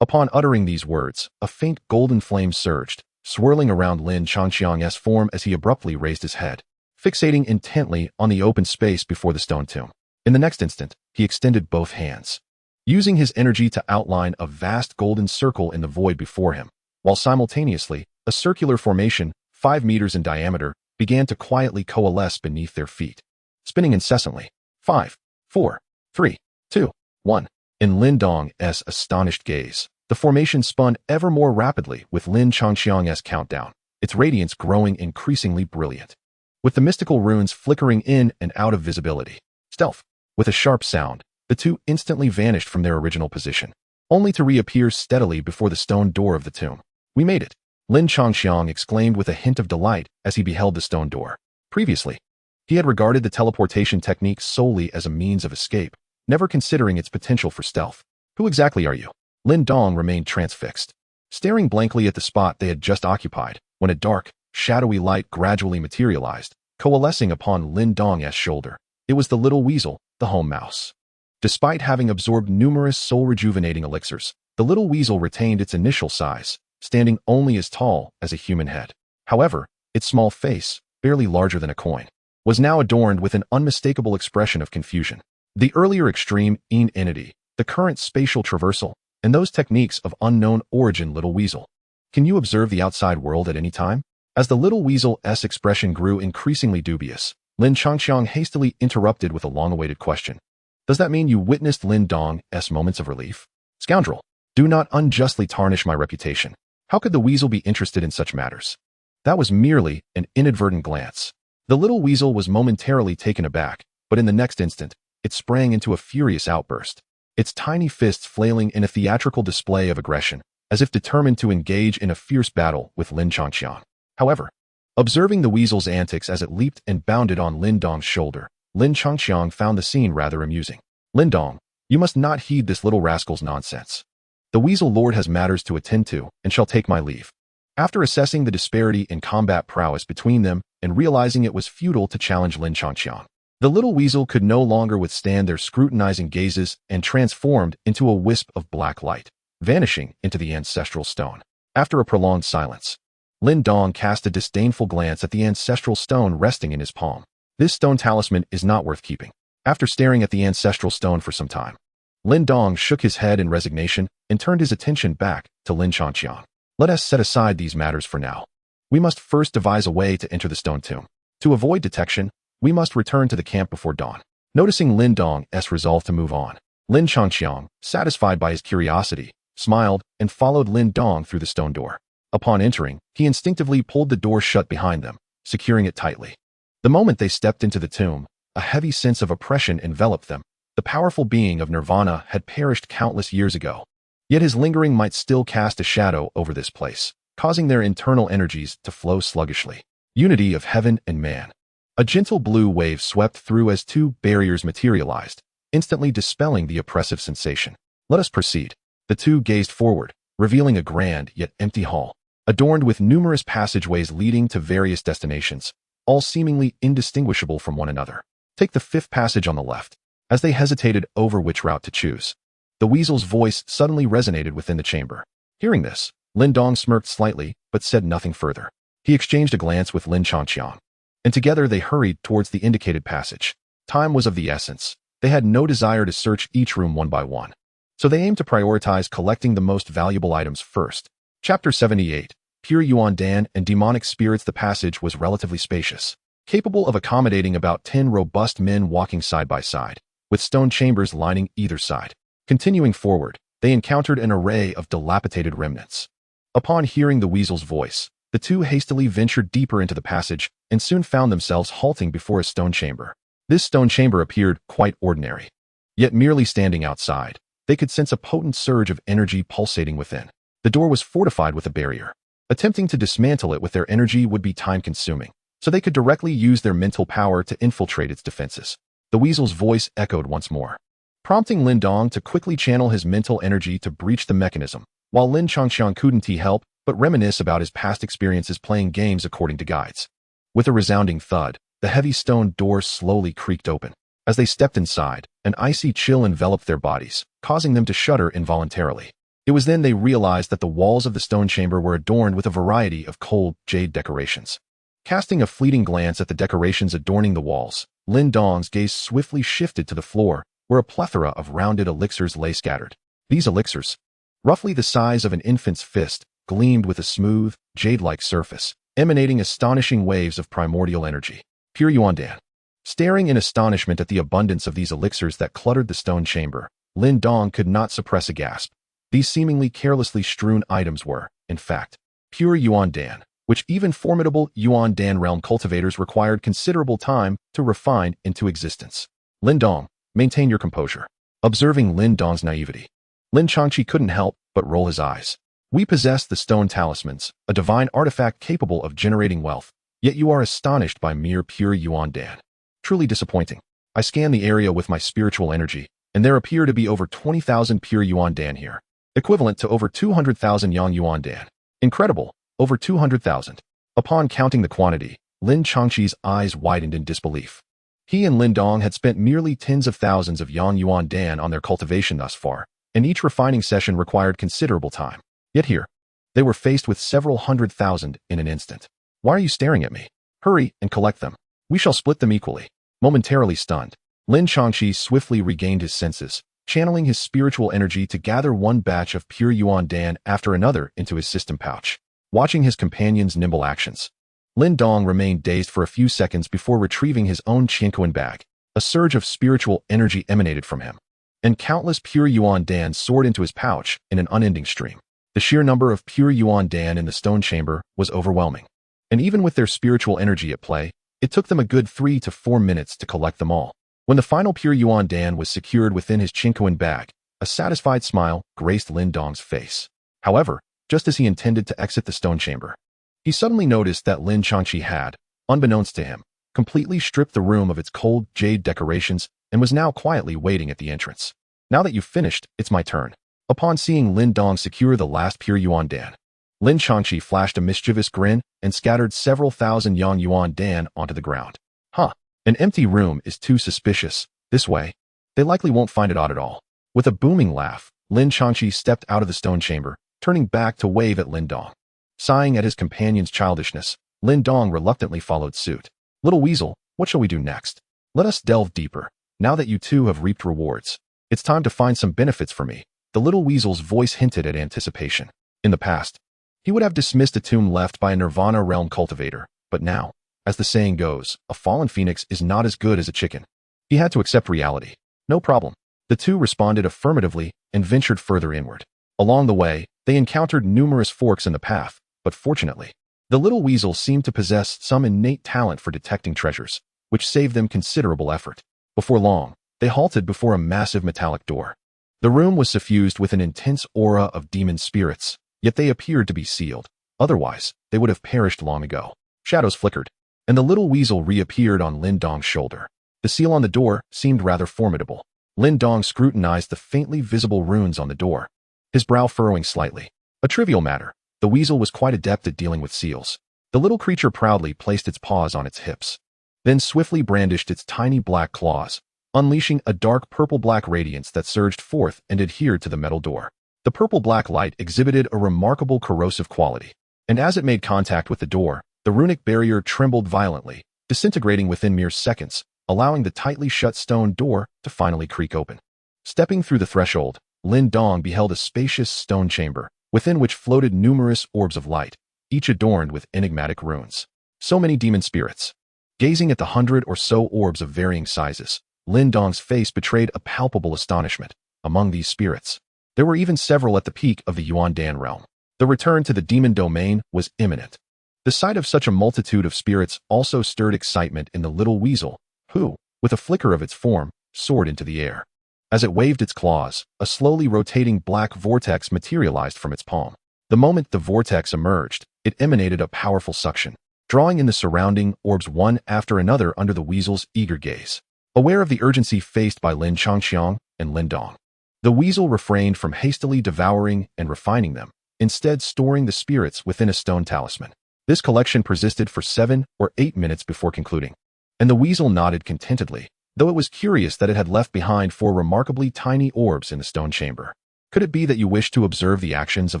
Upon uttering these words, a faint golden flame surged, swirling around Lin Changqiang's form as he abruptly raised his head, fixating intently on the open space before the stone tomb. In the next instant, he extended both hands, using his energy to outline a vast golden circle in the void before him, while simultaneously, a circular formation, 5 meters in diameter, began to quietly coalesce beneath their feet, spinning incessantly. 5, 4, 3, 2, 1. In Lin Dong's astonished gaze, the formation spun ever more rapidly with Lin Changqiang's countdown, its radiance growing increasingly brilliant, with the mystical runes flickering in and out of visibility. Stealth. With a sharp sound, the 2 instantly vanished from their original position, only to reappear steadily before the stone door of the tomb. We made it, Lin Changqiang exclaimed with a hint of delight as he beheld the stone door. Previously, he had regarded the teleportation technique solely as a means of escape, never considering its potential for stealth. Who exactly are you? Lin Dong remained transfixed, staring blankly at the spot they had just occupied, when a dark, shadowy light gradually materialized, coalescing upon Lin Dong's shoulder. It was the little weasel, the home mouse. Despite having absorbed numerous soul-rejuvenating elixirs, the little weasel retained its initial size, standing only as tall as a human head. However, its small face, barely larger than a coin, was now adorned with an unmistakable expression of confusion. The earlier extreme entity, the current spatial traversal, and those techniques of unknown origin, little weasel. Can you observe the outside world at any time? As the little weasel's expression grew increasingly dubious, Lin Changxiang hastily interrupted with a long-awaited question. Does that mean you witnessed Lin Dong's moments of relief? Scoundrel, do not unjustly tarnish my reputation. How could the weasel be interested in such matters? That was merely an inadvertent glance. The little weasel was momentarily taken aback, but in the next instant, it sprang into a furious outburst, its tiny fists flailing in a theatrical display of aggression, as if determined to engage in a fierce battle with Lin Changxiang. However, observing the weasel's antics as it leaped and bounded on Lin Dong's shoulder, Lin Changxiang found the scene rather amusing. Lin Dong, you must not heed this little rascal's nonsense. The weasel lord has matters to attend to and shall take my leave. After assessing the disparity in combat prowess between them and realizing it was futile to challenge Lin Changxiang, the little weasel could no longer withstand their scrutinizing gazes and transformed into a wisp of black light, vanishing into the ancestral stone. After a prolonged silence, Lin Dong cast a disdainful glance at the ancestral stone resting in his palm. This stone talisman is not worth keeping. After staring at the ancestral stone for some time, Lin Dong shook his head in resignation and turned his attention back to Lin Changxiang. Let us set aside these matters for now. We must first devise a way to enter the stone tomb. To avoid detection, we must return to the camp before dawn. Noticing Lin Dong's resolve to move on, Lin Changxiang, satisfied by his curiosity, smiled and followed Lin Dong through the stone door. Upon entering, he instinctively pulled the door shut behind them, securing it tightly. The moment they stepped into the tomb, a heavy sense of oppression enveloped them. The powerful being of Nirvana had perished countless years ago. Yet his lingering might still cast a shadow over this place, causing their internal energies to flow sluggishly. Unity of heaven and man. A gentle blue wave swept through as two barriers materialized, instantly dispelling the oppressive sensation. Let us proceed. The two gazed forward, revealing a grand yet empty hall, adorned with numerous passageways leading to various destinations, all seemingly indistinguishable from one another. Take the fifth passage on the left. As they hesitated over which route to choose, the weasel's voice suddenly resonated within the chamber. Hearing this, Lin Dong smirked slightly, but said nothing further. He exchanged a glance with Lin Changxiang, and together they hurried towards the indicated passage. Time was of the essence. They had no desire to search each room one by one, so they aimed to prioritize collecting the most valuable items first. Chapter 78. Pure Yuan Dan and Demonic Spirits. The passage was relatively spacious, capable of accommodating about 10 robust men walking side by side, with stone chambers lining either side. Continuing forward, they encountered an array of dilapidated remnants. Upon hearing the weasel's voice, the two hastily ventured deeper into the passage and soon found themselves halting before a stone chamber. This stone chamber appeared quite ordinary. Yet merely standing outside, they could sense a potent surge of energy pulsating within. The door was fortified with a barrier. Attempting to dismantle it with their energy would be time-consuming, so they could directly use their mental power to infiltrate its defenses. The weasel's voice echoed once more, prompting Lin Dong to quickly channel his mental energy to breach the mechanism, while Lin Changxiang couldn't help but reminisce about his past experiences playing games according to guides. With a resounding thud, the heavy stone door slowly creaked open. As they stepped inside, an icy chill enveloped their bodies, causing them to shudder involuntarily. It was then they realized that the walls of the stone chamber were adorned with a variety of cold jade decorations. Casting a fleeting glance at the decorations adorning the walls, Lin Dong's gaze swiftly shifted to the floor, where a plethora of rounded elixirs lay scattered. These elixirs, roughly the size of an infant's fist, gleamed with a smooth, jade-like surface, emanating astonishing waves of primordial energy. Pure Yuan Dan. Staring in astonishment at the abundance of these elixirs that cluttered the stone chamber, Lin Dong could not suppress a gasp. These seemingly carelessly strewn items were, in fact, pure Yuan Dan, which even formidable Yuan Dan realm cultivators required considerable time to refine into existence. Lin Dong, maintain your composure. Observing Lin Dong's naivety, Lin Changqi couldn't help but roll his eyes. We possess the stone talismans, a divine artifact capable of generating wealth, yet you are astonished by mere pure Yuan Dan. Truly disappointing. I scan the area with my spiritual energy, and there appear to be over 20,000 pure Yuan Dan here, equivalent to over 200,000 Yang Yuan Dan. Incredible, over 200,000. Upon counting the quantity, Lin Changqi's eyes widened in disbelief. He and Lin Dong had spent merely tens of thousands of Yang Yuan Dan on their cultivation thus far, and each refining session required considerable time. Yet here, they were faced with several 100,000 in an instant. Why are you staring at me? Hurry and collect them. We shall split them equally. Momentarily stunned, Lin Changqi swiftly regained his senses, channeling his spiritual energy to gather one batch of pure Yuan Dan after another into his system pouch. Watching his companion's nimble actions, Lin Dong remained dazed for a few seconds before retrieving his own Qianquan bag. A surge of spiritual energy emanated from him, and countless pure Yuan Dan soared into his pouch in an unending stream. The sheer number of pure Yuan Dan in the stone chamber was overwhelming, and even with their spiritual energy at play, it took them a good 3 to 4 minutes to collect them all. When the final pure Yuan Dan was secured within his Qianquan bag, a satisfied smile graced Lin Dong's face. However, just as he intended to exit the stone chamber, he suddenly noticed that Lin Changqi had, unbeknownst to him, completely stripped the room of its cold jade decorations and was now quietly waiting at the entrance. Now that you've finished, it's my turn. Upon seeing Lin Dong secure the last pure Yuan Dan, Lin Changqi flashed a mischievous grin and scattered several thousand yang Yuan Dan onto the ground. Huh. An empty room is too suspicious. This way, they likely won't find it odd at all. With a booming laugh, Lin Changqi stepped out of the stone chamber, turning back to wave at Lin Dong. Sighing at his companion's childishness, Lin Dong reluctantly followed suit. Little Weasel, what shall we do next? Let us delve deeper. Now that you two have reaped rewards, it's time to find some benefits for me. The little weasel's voice hinted at anticipation. In the past, he would have dismissed a tomb left by a Nirvana realm cultivator, but now, as the saying goes, a fallen phoenix is not as good as a chicken. He had to accept reality. No problem. The two responded affirmatively and ventured further inward. Along the way, they encountered numerous forks in the path, but fortunately, the little weasel seemed to possess some innate talent for detecting treasures, which saved them considerable effort. Before long, they halted before a massive metallic door. The room was suffused with an intense aura of demon spirits, yet they appeared to be sealed. Otherwise, they would have perished long ago. Shadows flickered, and the little weasel reappeared on Lin Dong's shoulder. The seal on the door seemed rather formidable. Lin Dong scrutinized the faintly visible runes on the door, his brow furrowing slightly. A trivial matter. The weasel was quite adept at dealing with seals. The little creature proudly placed its paws on its hips, then swiftly brandished its tiny black claws, unleashing a dark purple-black radiance that surged forth and adhered to the metal door. The purple-black light exhibited a remarkable corrosive quality, and as it made contact with the door, the runic barrier trembled violently, disintegrating within mere seconds, allowing the tightly shut stone door to finally creak open. Stepping through the threshold, Lin Dong beheld a spacious stone chamber, within which floated numerous orbs of light, each adorned with enigmatic runes. So many demon spirits. Gazing at the 100 or so orbs of varying sizes, Lin Dong's face betrayed a palpable astonishment. Among these spirits, there were even several at the peak of the Yuan Dan realm. The return to the demon domain was imminent. The sight of such a multitude of spirits also stirred excitement in the little weasel, who, with a flicker of its form, soared into the air. As it waved its claws, a slowly rotating black vortex materialized from its palm. The moment the vortex emerged, it emanated a powerful suction, drawing in the surrounding orbs one after another under the weasel's eager gaze. Aware of the urgency faced by Lin Changxiang and Lin Dong, the weasel refrained from hastily devouring and refining them, instead storing the spirits within a stone talisman. This collection persisted for 7 or 8 minutes before concluding, and the weasel nodded contentedly, though it was curious that it had left behind 4 remarkably tiny orbs in the stone chamber. Could it be that you wish to observe the actions of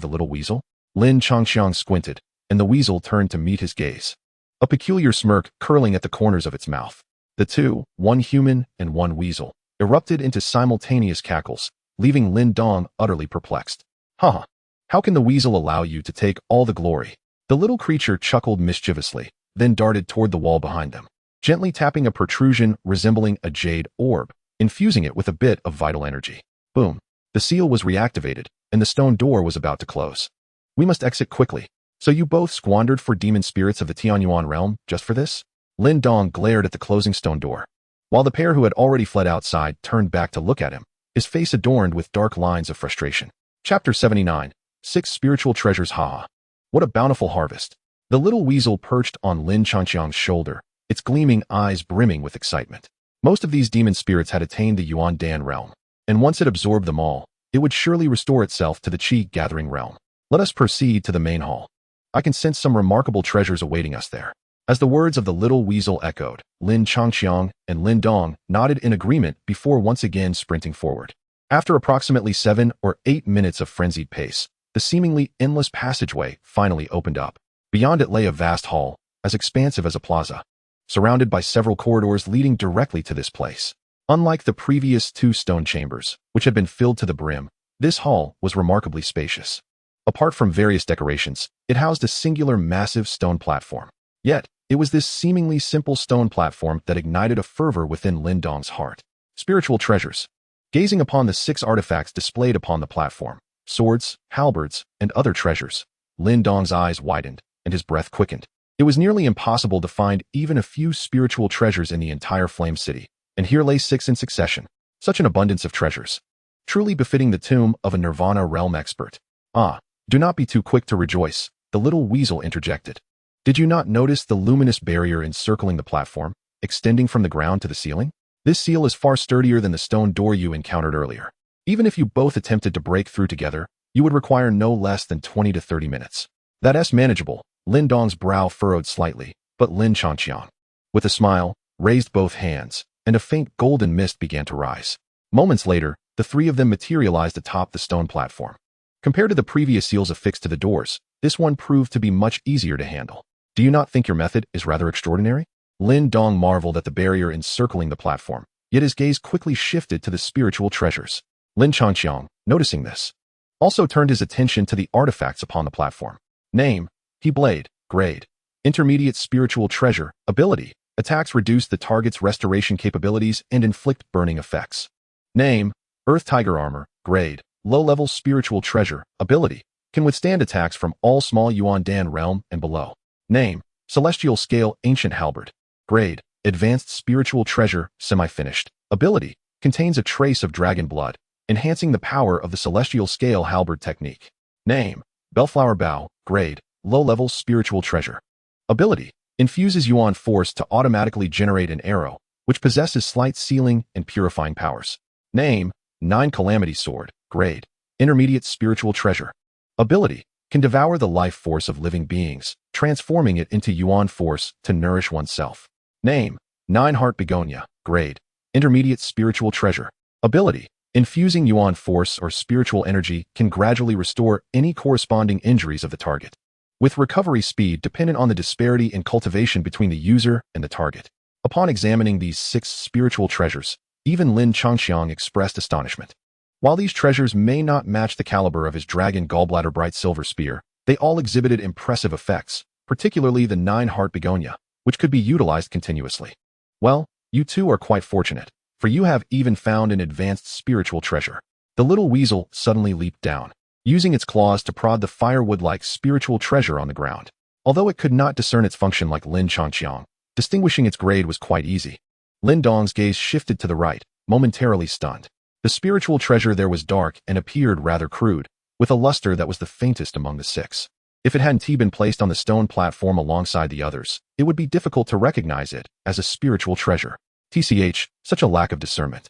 the little weasel? Lin Changxiang squinted, and the weasel turned to meet his gaze, a peculiar smirk curling at the corners of its mouth. The two, one human and one weasel, erupted into simultaneous cackles, leaving Lin Dong utterly perplexed. Haha, how can the weasel allow you to take all the glory? The little creature chuckled mischievously, then darted toward the wall behind them, gently tapping a protrusion resembling a jade orb, infusing it with a bit of vital energy. Boom. The seal was reactivated, and the stone door was about to close. We must exit quickly. So you both squandered 4 demon spirits of the Tianyuan realm just for this? Lin Dong glared at the closing stone door, while the pair who had already fled outside turned back to look at him, his face adorned with dark lines of frustration. Chapter 79. 6 Spiritual Treasures. Haha. What a bountiful harvest. The little weasel perched on Lin Changxiang's shoulder, its gleaming eyes brimming with excitement. Most of these demon spirits had attained the Yuan Dan realm, and once it absorbed them all, it would surely restore itself to the Qi-gathering realm. Let us proceed to the main hall. I can sense some remarkable treasures awaiting us there. As the words of the little weasel echoed, Lin Changxiang and Lin Dong nodded in agreement before once again sprinting forward. After approximately 7 or 8 minutes of frenzied pace, the seemingly endless passageway finally opened up. Beyond it lay a vast hall, as expansive as a plaza, surrounded by several corridors leading directly to this place. Unlike the previous two stone chambers, which had been filled to the brim, this hall was remarkably spacious. Apart from various decorations, it housed a singular massive stone platform. Yet, it was this seemingly simple stone platform that ignited a fervor within Lin Dong's heart. Spiritual treasures. Gazing upon the 6 artifacts displayed upon the platform, swords, halberds, and other treasures, Lin Dong's eyes widened, and his breath quickened. It was nearly impossible to find even a few spiritual treasures in the entire Flame City, and here lay 6 in succession. Such an abundance of treasures. Truly befitting the tomb of a Nirvana realm expert. Ah, do not be too quick to rejoice, the little weasel interjected. Did you not notice the luminous barrier encircling the platform, extending from the ground to the ceiling? This seal is far sturdier than the stone door you encountered earlier. Even if you both attempted to break through together, you would require no less than 20 to 30 minutes. That's manageable. Lin Dong's brow furrowed slightly, but Lin Changqiang, with a smile, raised both hands, and a faint golden mist began to rise. Moments later, the 3 of them materialized atop the stone platform. Compared to the previous seals affixed to the doors, this one proved to be much easier to handle. Do you not think your method is rather extraordinary? Lin Dong marveled at the barrier encircling the platform, yet his gaze quickly shifted to the spiritual treasures. Lin Changqiang, noticing this, also turned his attention to the artifacts upon the platform. Name, He Blade, Grade. Intermediate Spiritual Treasure, Ability. Attacks reduce the target's restoration capabilities and inflict burning effects. Name, Earth Tiger Armor, Grade. Low-level Spiritual Treasure, Ability. Can withstand attacks from all small Yuan Dan realm and below. Name, Celestial Scale Ancient Halberd. Grade, Advanced Spiritual Treasure, Semi-Finished. Ability, contains a trace of dragon blood, enhancing the power of the Celestial Scale Halberd technique. Name, Bellflower Bow. Grade, Low-level Spiritual Treasure. Ability, infuses Yuan Force to automatically generate an arrow, which possesses slight sealing and purifying powers. Name, 9 Calamity Sword. Grade, Intermediate Spiritual Treasure. Ability, can devour the life force of living beings, transforming it into Yuan Force to nourish oneself. Name, 9 Heart Begonia. Grade, Intermediate Spiritual Treasure. Ability, infusing Yuan Force or spiritual energy can gradually restore any corresponding injuries of the target, with recovery speed dependent on the disparity in cultivation between the user and the target. Upon examining these 6 spiritual treasures, even Lin Changqiang expressed astonishment. While these treasures may not match the caliber of his dragon gallbladder bright silver spear, they all exhibited impressive effects, particularly the 9 Heart Begonia, which could be utilized continuously. Well, you two are quite fortunate, for you have even found an advanced spiritual treasure. The little weasel suddenly leaped down, using its claws to prod the firewood-like spiritual treasure on the ground. Although it could not discern its function like Lin Changqiang, distinguishing its grade was quite easy. Lin Dong's gaze shifted to the right, momentarily stunned. The spiritual treasure there was dark and appeared rather crude, with a luster that was the faintest among the 6. If it hadn't been placed on the stone platform alongside the others, it would be difficult to recognize it as a spiritual treasure. TCH, such a lack of discernment.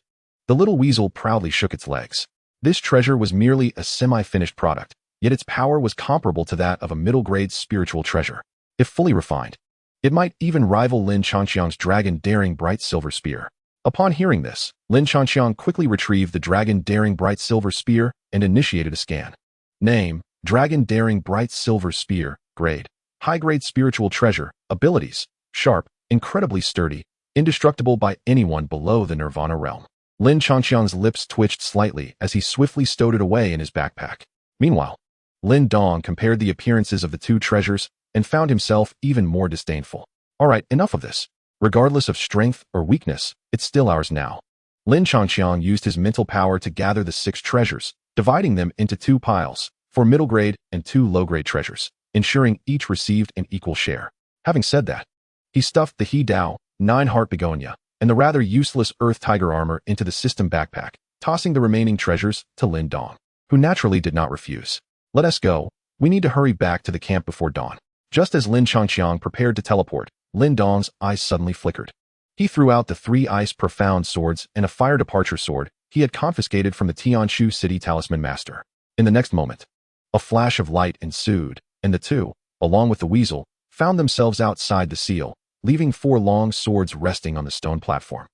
The little weasel proudly shook its legs. This treasure was merely a semi-finished product, yet its power was comparable to that of a middle-grade spiritual treasure. If fully refined, it might even rival Lin Changqiang's Dragon Daring Bright Silver Spear. Upon hearing this, Lin Changqiang quickly retrieved the Dragon Daring Bright Silver Spear and initiated a scan. Name, Dragon Daring Bright Silver Spear. Grade, High-grade Spiritual Treasure. Abilities, Sharp, Incredibly Sturdy, Indestructible by anyone below the Nirvana realm. Lin Changqiang's lips twitched slightly as he swiftly stowed it away in his backpack. Meanwhile, Lin Dong compared the appearances of the 2 treasures and found himself even more disdainful. Alright, enough of this. Regardless of strength or weakness, it's still ours now. Lin Changqiang used his mental power to gather the 6 treasures, dividing them into 2 piles, 4 middle-grade and 2 low-grade treasures, ensuring each received an equal share. Having said that, he stuffed the He Dao, 9 Heart Begonia, and the rather useless Earth Tiger Armor into the system backpack, tossing the remaining treasures to Lin Dong, who naturally did not refuse. Let us go. We need to hurry back to the camp before dawn. Just as Lin Changqiang prepared to teleport, Lin Dong's eyes suddenly flickered. He threw out the 3 ice profound swords and a fire departure sword he had confiscated from the Tianshu City Talisman Master. In the next moment, a flash of light ensued, and the 2, along with the weasel, found themselves outside the seal, leaving 4 long swords resting on the stone platform.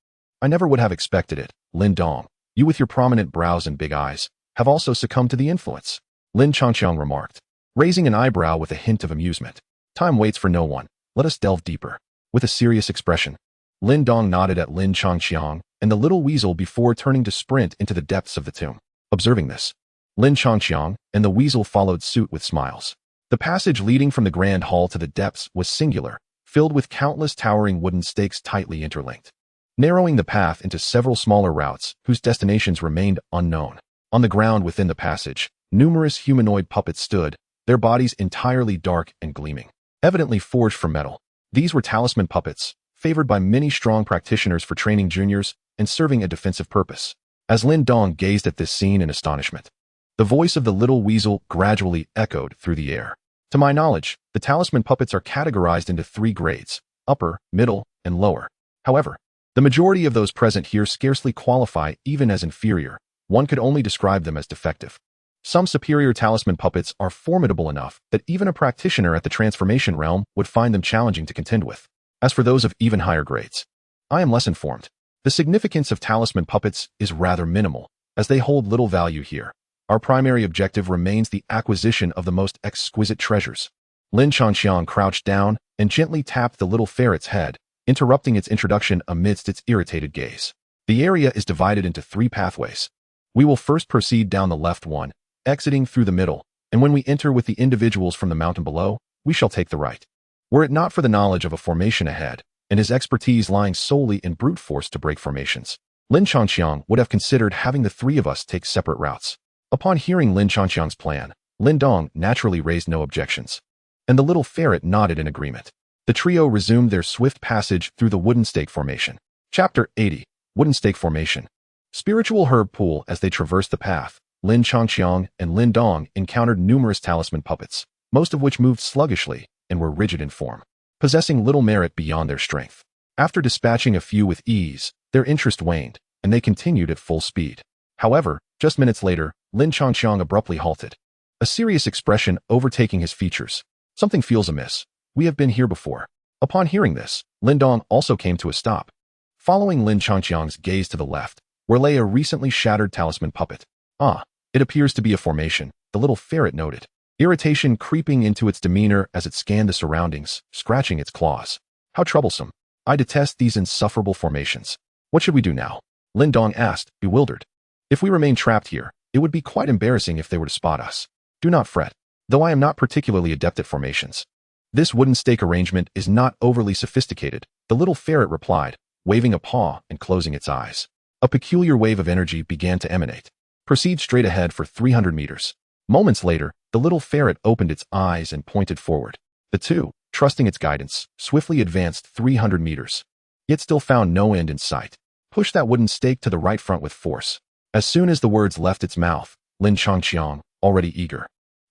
I never would have expected it, Lin Dong. You with your prominent brows and big eyes have also succumbed to the influence, Lin Changqiang remarked, raising an eyebrow with a hint of amusement. Time waits for no one. Let us delve deeper. With a serious expression, Lin Dong nodded at Lin Changqiang and the little weasel before turning to sprint into the depths of the tomb. Observing this, Lin Changqiang and the weasel followed suit with smiles. The passage leading from the grand hall to the depths was singular, filled with countless towering wooden stakes tightly interlinked, narrowing the path into several smaller routes whose destinations remained unknown. On the ground within the passage, numerous humanoid puppets stood, their bodies entirely dark and gleaming, evidently forged from metal. These were talisman puppets, favored by many strong practitioners for training juniors and serving a defensive purpose. As Lin Dong gazed at this scene in astonishment, the voice of the little weasel gradually echoed through the air. To my knowledge, the talisman puppets are categorized into 3 grades: upper, middle, and lower. However, the majority of those present here scarcely qualify even as inferior. One could only describe them as defective. Some superior talisman puppets are formidable enough that even a practitioner at the transformation realm would find them challenging to contend with. As for those of even higher grades, I am less informed. The significance of talisman puppets is rather minimal, as they hold little value here. Our primary objective remains the acquisition of the most exquisite treasures. Lin Changqiang crouched down and gently tapped the little ferret's head, interrupting its introduction amidst its irritated gaze. The area is divided into 3 pathways. We will first proceed down the left one, exiting through the middle, and when we enter with the individuals from the mountain below, we shall take the right. Were it not for the knowledge of a formation ahead, and his expertise lying solely in brute force to break formations, Lin Changqiang would have considered having the 3 of us take separate routes. Upon hearing Lin Changqiang's plan, Lin Dong naturally raised no objections, and the little ferret nodded in agreement. The trio resumed their swift passage through the wooden stake formation. Chapter 80. Wooden Stake Formation. Spiritual herb pool. As they traversed the path, Lin Changqiang and Lin Dong encountered numerous talisman puppets, most of which moved sluggishly and were rigid in form, possessing little merit beyond their strength. After dispatching a few with ease, their interest waned, and they continued at full speed. However, just minutes later, Lin Changqiang abruptly halted, a serious expression overtaking his features. Something feels amiss. We have been here before. Upon hearing this, Lin Dong also came to a stop, following Lin Changqiang's gaze to the left, where lay a recently shattered talisman puppet. Ah, it appears to be a formation, the little ferret noted, irritation creeping into its demeanor as it scanned the surroundings, scratching its claws. How troublesome. I detest these insufferable formations. What should we do now? Lin Dong asked, bewildered. If we remain trapped here, it would be quite embarrassing if they were to spot us. Do not fret, though I am not particularly adept at formations. This wooden stake arrangement is not overly sophisticated, the little ferret replied, waving a paw and closing its eyes. A peculiar wave of energy began to emanate. Proceed straight ahead for 300 meters. Moments later, the little ferret opened its eyes and pointed forward. The 2, trusting its guidance, swiftly advanced 300 meters. Yet still found no end in sight. Push that wooden stake to the right front with force. As soon as the words left its mouth, Lin Changqiang, already eager,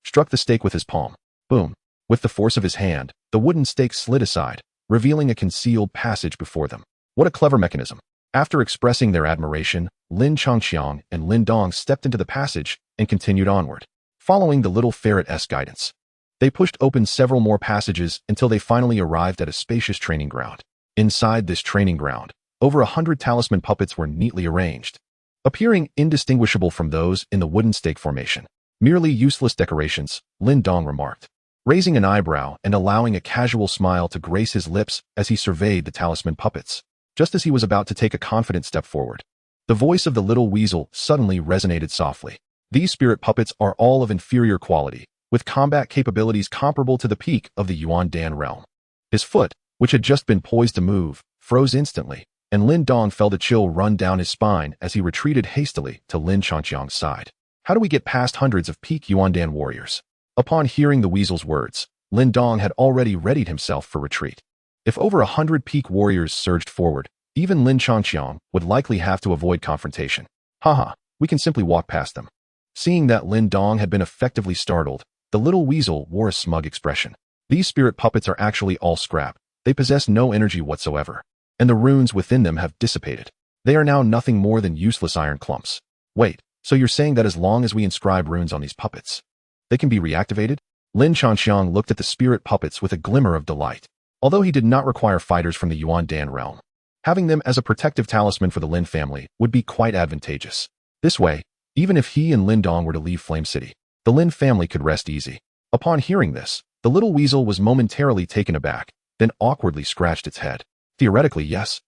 struck the stake with his palm. Boom. With the force of his hand, the wooden stake slid aside, revealing a concealed passage before them. What a clever mechanism. After expressing their admiration, Lin Changqiang and Lin Dong stepped into the passage and continued onward, following the little ferret's guidance. They pushed open several more passages until they finally arrived at a spacious training ground. Inside this training ground, over 100 talisman puppets were neatly arranged, appearing indistinguishable from those in the wooden stake formation. Merely useless decorations, Lin Dong remarked, raising an eyebrow and allowing a casual smile to grace his lips as he surveyed the talisman puppets. Just as he was about to take a confident step forward, the voice of the little weasel suddenly resonated softly. These spirit puppets are all of inferior quality, with combat capabilities comparable to the peak of the Yuan Dan realm. His foot, which had just been poised to move, froze instantly, and Lin Dong felt a chill run down his spine as he retreated hastily to Lin Changqiang's side. How do we get past hundreds of peak Yuan Dan warriors? Upon hearing the weasel's words, Lin Dong had already readied himself for retreat. If over 100 peak warriors surged forward, even Lin Changqiang would likely have to avoid confrontation. Haha, we can simply walk past them. Seeing that Lin Dong had been effectively startled, the little weasel wore a smug expression. These spirit puppets are actually all scrap. They possess no energy whatsoever, and the runes within them have dissipated. They are now nothing more than useless iron clumps. Wait, so you're saying that as long as we inscribe runes on these puppets, they can be reactivated? Lin Changqiang looked at the spirit puppets with a glimmer of delight. Although he did not require fighters from the Yuan Dan realm, having them as a protective talisman for the Lin family would be quite advantageous. This way, even if he and Lin Dong were to leave Flame City, the Lin family could rest easy. Upon hearing this, the little weasel was momentarily taken aback, then awkwardly scratched its head. Theoretically, yes.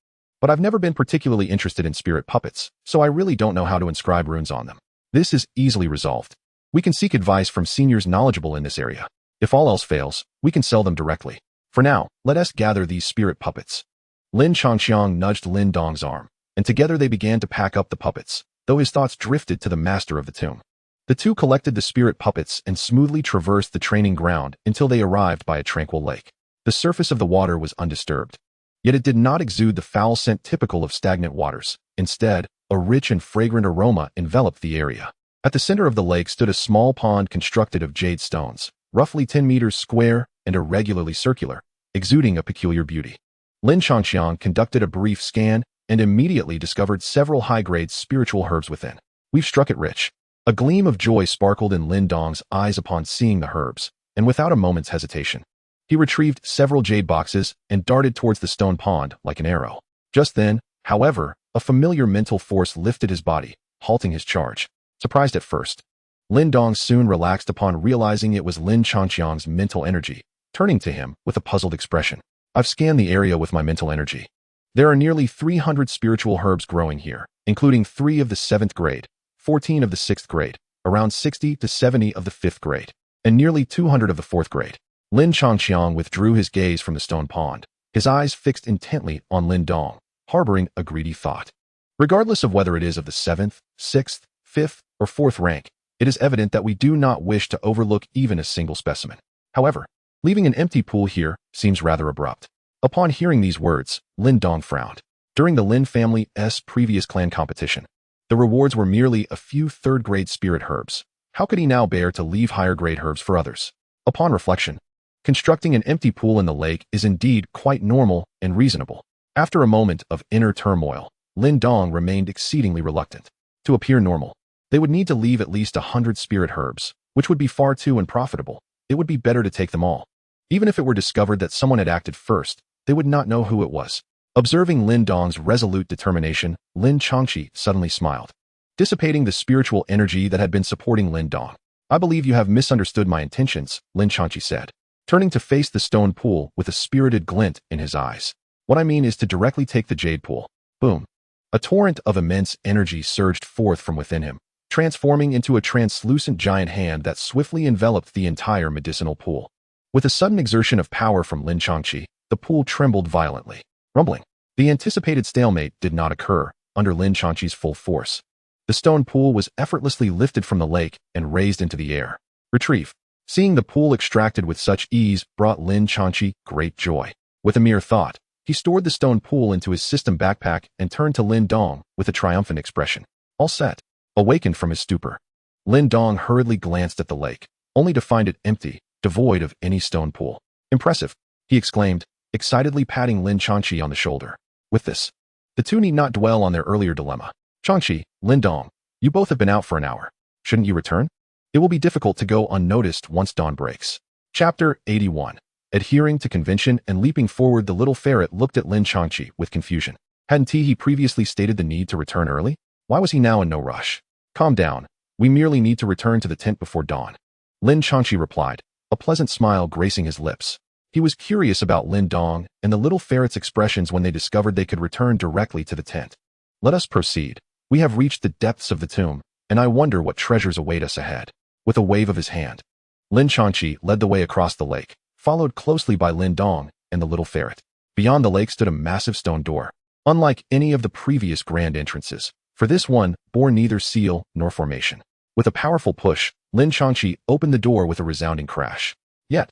but I've never been particularly interested in spirit puppets, so I really don't know how to inscribe runes on them. This is easily resolved. We can seek advice from seniors knowledgeable in this area. If all else fails, we can sell them directly. For now, let us gather these spirit puppets. Lin Changxiang nudged Lin Dong's arm, and together they began to pack up the puppets, though his thoughts drifted to the master of the tomb. The two collected the spirit puppets and smoothly traversed the training ground until they arrived by a tranquil lake. The surface of the water was undisturbed, yet it did not exude the foul scent typical of stagnant waters. Instead, a rich and fragrant aroma enveloped the area. At the center of the lake stood a small pond constructed of jade stones, roughly 10 meters square and irregularly circular, exuding a peculiar beauty. Lin Changxiang conducted a brief scan and immediately discovered several high-grade spiritual herbs within. We've struck it rich. A gleam of joy sparkled in Lin Dong's eyes upon seeing the herbs, and without a moment's hesitation, he retrieved several jade boxes and darted towards the stone pond like an arrow. Just then, however, a familiar mental force lifted his body, halting his charge. Surprised at first, Lin Dong soon relaxed upon realizing it was Lin Changxiang's mental energy, turning to him with a puzzled expression. I've scanned the area with my mental energy. There are nearly 300 spiritual herbs growing here, including 3 of the 7th grade, 14 of the 6th grade, around 60 to 70 of the 5th grade, and nearly 200 of the 4th grade. Lin Changxiang withdrew his gaze from the stone pond, his eyes fixed intently on Lin Dong, harboring a greedy thought. Regardless of whether it is of the 7th, 6th, 5th, or 4th rank, it is evident that we do not wish to overlook even a single specimen. However, leaving an empty pool here seems rather abrupt. Upon hearing these words, Lin Dong frowned. During the Lin family's previous clan competition, the rewards were merely a few 3rd-grade spirit herbs. How could he now bear to leave higher-grade herbs for others? Upon reflection, constructing an empty pool in the lake is indeed quite normal and reasonable. After a moment of inner turmoil, Lin Dong remained exceedingly reluctant. To appear normal, they would need to leave at least 100 spirit herbs, which would be far too unprofitable. It would be better to take them all. Even if it were discovered that someone had acted first, they would not know who it was. Observing Lin Dong's resolute determination, Lin Changxi suddenly smiled, dissipating the spiritual energy that had been supporting Lin Dong. I believe you have misunderstood my intentions, Lin Changxi said, turning to face the stone pool with a spirited glint in his eyes. What I mean is to directly take the jade pool. Boom. A torrent of immense energy surged forth from within him, transforming into a translucent giant hand that swiftly enveloped the entire medicinal pool. With a sudden exertion of power from Lin Changxi, the pool trembled violently, rumbling. The anticipated stalemate did not occur under Lin Changxi's full force. The stone pool was effortlessly lifted from the lake and raised into the air. Retrieve. Seeing the pool extracted with such ease brought Lin Changxi great joy. With a mere thought, he stored the stone pool into his system backpack and turned to Lin Dong with a triumphant expression. All set. Awakened from his stupor, Lin Dong hurriedly glanced at the lake, only to find it empty, devoid of any stone pool. Impressive, he exclaimed, excitedly patting Lin Changxi on the shoulder. With this, the two need not dwell on their earlier dilemma. Changxi, Lin Dong, you both have been out for an hour. Shouldn't you return? It will be difficult to go unnoticed once dawn breaks. Chapter 81. Adhering to convention and leaping forward, the little ferret looked at Lin Changxi with confusion. Hadn't he previously stated the need to return early? Why was he now in no rush? Calm down. We merely need to return to the tent before dawn. Lin Changxi replied, a pleasant smile gracing his lips. He was curious about Lin Dong and the little ferret's expressions when they discovered they could return directly to the tent. Let us proceed. We have reached the depths of the tomb, and I wonder what treasures await us ahead. With a wave of his hand, Lin Changxi led the way across the lake, followed closely by Lin Dong and the little ferret. Beyond the lake stood a massive stone door, unlike any of the previous grand entrances, for this one bore neither seal nor formation. With a powerful push, Lin Changxi opened the door with a resounding crash. Yet,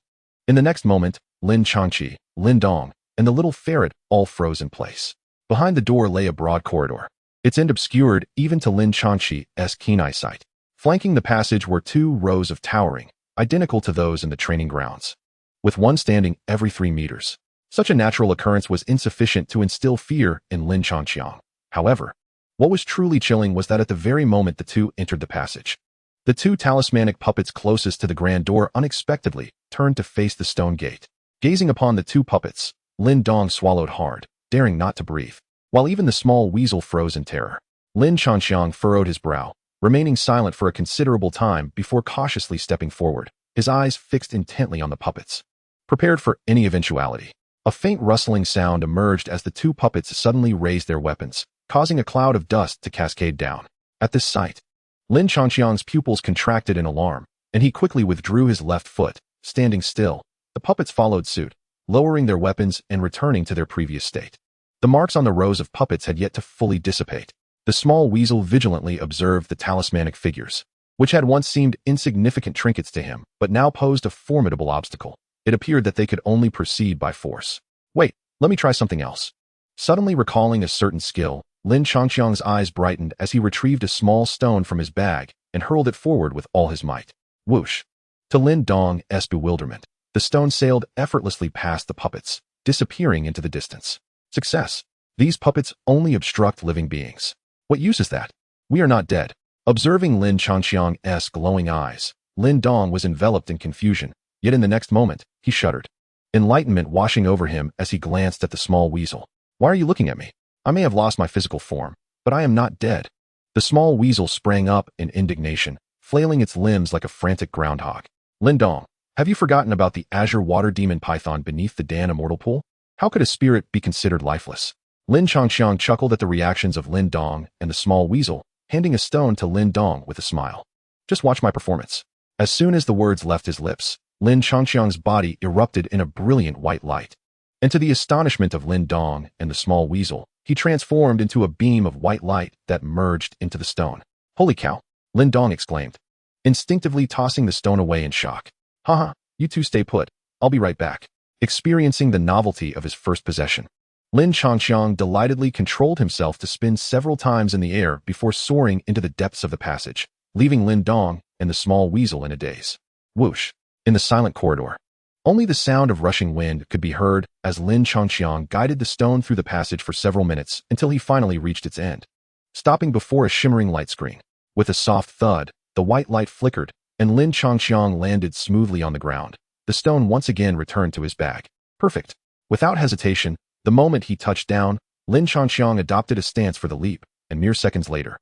in the next moment, Lin Changxi, Lin Dong, and the little ferret all froze in place. Behind the door lay a broad corridor, its end obscured even to Lin Changxi's keen eyesight. Flanking the passage were 2 rows of towering, identical to those in the training grounds, with one standing every 3 meters. Such a natural occurrence was insufficient to instill fear in Lin Changxiang. However, what was truly chilling was that at the very moment the two entered the passage, the 2 talismanic puppets closest to the grand door unexpectedly turned to face the stone gate. Gazing upon the 2 puppets, Lin Dong swallowed hard, daring not to breathe, while even the small weasel froze in terror. Lin Changxiang furrowed his brow, remaining silent for a considerable time before cautiously stepping forward, his eyes fixed intently on the puppets, prepared for any eventuality. A faint rustling sound emerged as the two puppets suddenly raised their weapons, causing a cloud of dust to cascade down. At this sight, Lin Changqiang's pupils contracted in alarm, and he quickly withdrew his left foot, standing still. The puppets followed suit, lowering their weapons and returning to their previous state. The marks on the rows of puppets had yet to fully dissipate. The small weasel vigilantly observed the talismanic figures, which had once seemed insignificant trinkets to him, but now posed a formidable obstacle. It appeared that they could only proceed by force. Wait, let me try something else. Suddenly recalling a certain skill, Lin Changqiang's eyes brightened as he retrieved a small stone from his bag and hurled it forward with all his might. Whoosh! To Lin Dong's bewilderment, the stone sailed effortlessly past the puppets, disappearing into the distance. Success! These puppets only obstruct living beings. What use is that? We are not dead. Observing Lin Changqiang's glowing eyes, Lin Dong was enveloped in confusion, yet in the next moment, he shuddered. Enlightenment washing over him as he glanced at the small weasel. Why are you looking at me? I may have lost my physical form, but I am not dead. The small weasel sprang up in indignation, flailing its limbs like a frantic groundhog. Lin Dong, have you forgotten about the azure water demon python beneath the Dan immortal pool? How could a spirit be considered lifeless? Lin Changqiang chuckled at the reactions of Lin Dong and the small weasel, handing a stone to Lin Dong with a smile. Just watch my performance. As soon as the words left his lips, Lin Changqiang's body erupted in a brilliant white light. And to the astonishment of Lin Dong and the small weasel, he transformed into a beam of white light that merged into the stone. Holy cow! Lin Dong exclaimed, instinctively tossing the stone away in shock. Haha, you two stay put. I'll be right back. Experiencing the novelty of his first possession, Lin Changqiang delightedly controlled himself to spin several times in the air before soaring into the depths of the passage, leaving Lin Dong and the small weasel in a daze. Whoosh! In the silent corridor, only the sound of rushing wind could be heard as Lin Changqiang guided the stone through the passage for several minutes until he finally reached its end, stopping before a shimmering light screen. With a soft thud, the white light flickered, and Lin Changqiang landed smoothly on the ground. The stone once again returned to his bag. Perfect. Without hesitation, the moment he touched down, Lin Changqiang adopted a stance for the leap, and mere seconds later,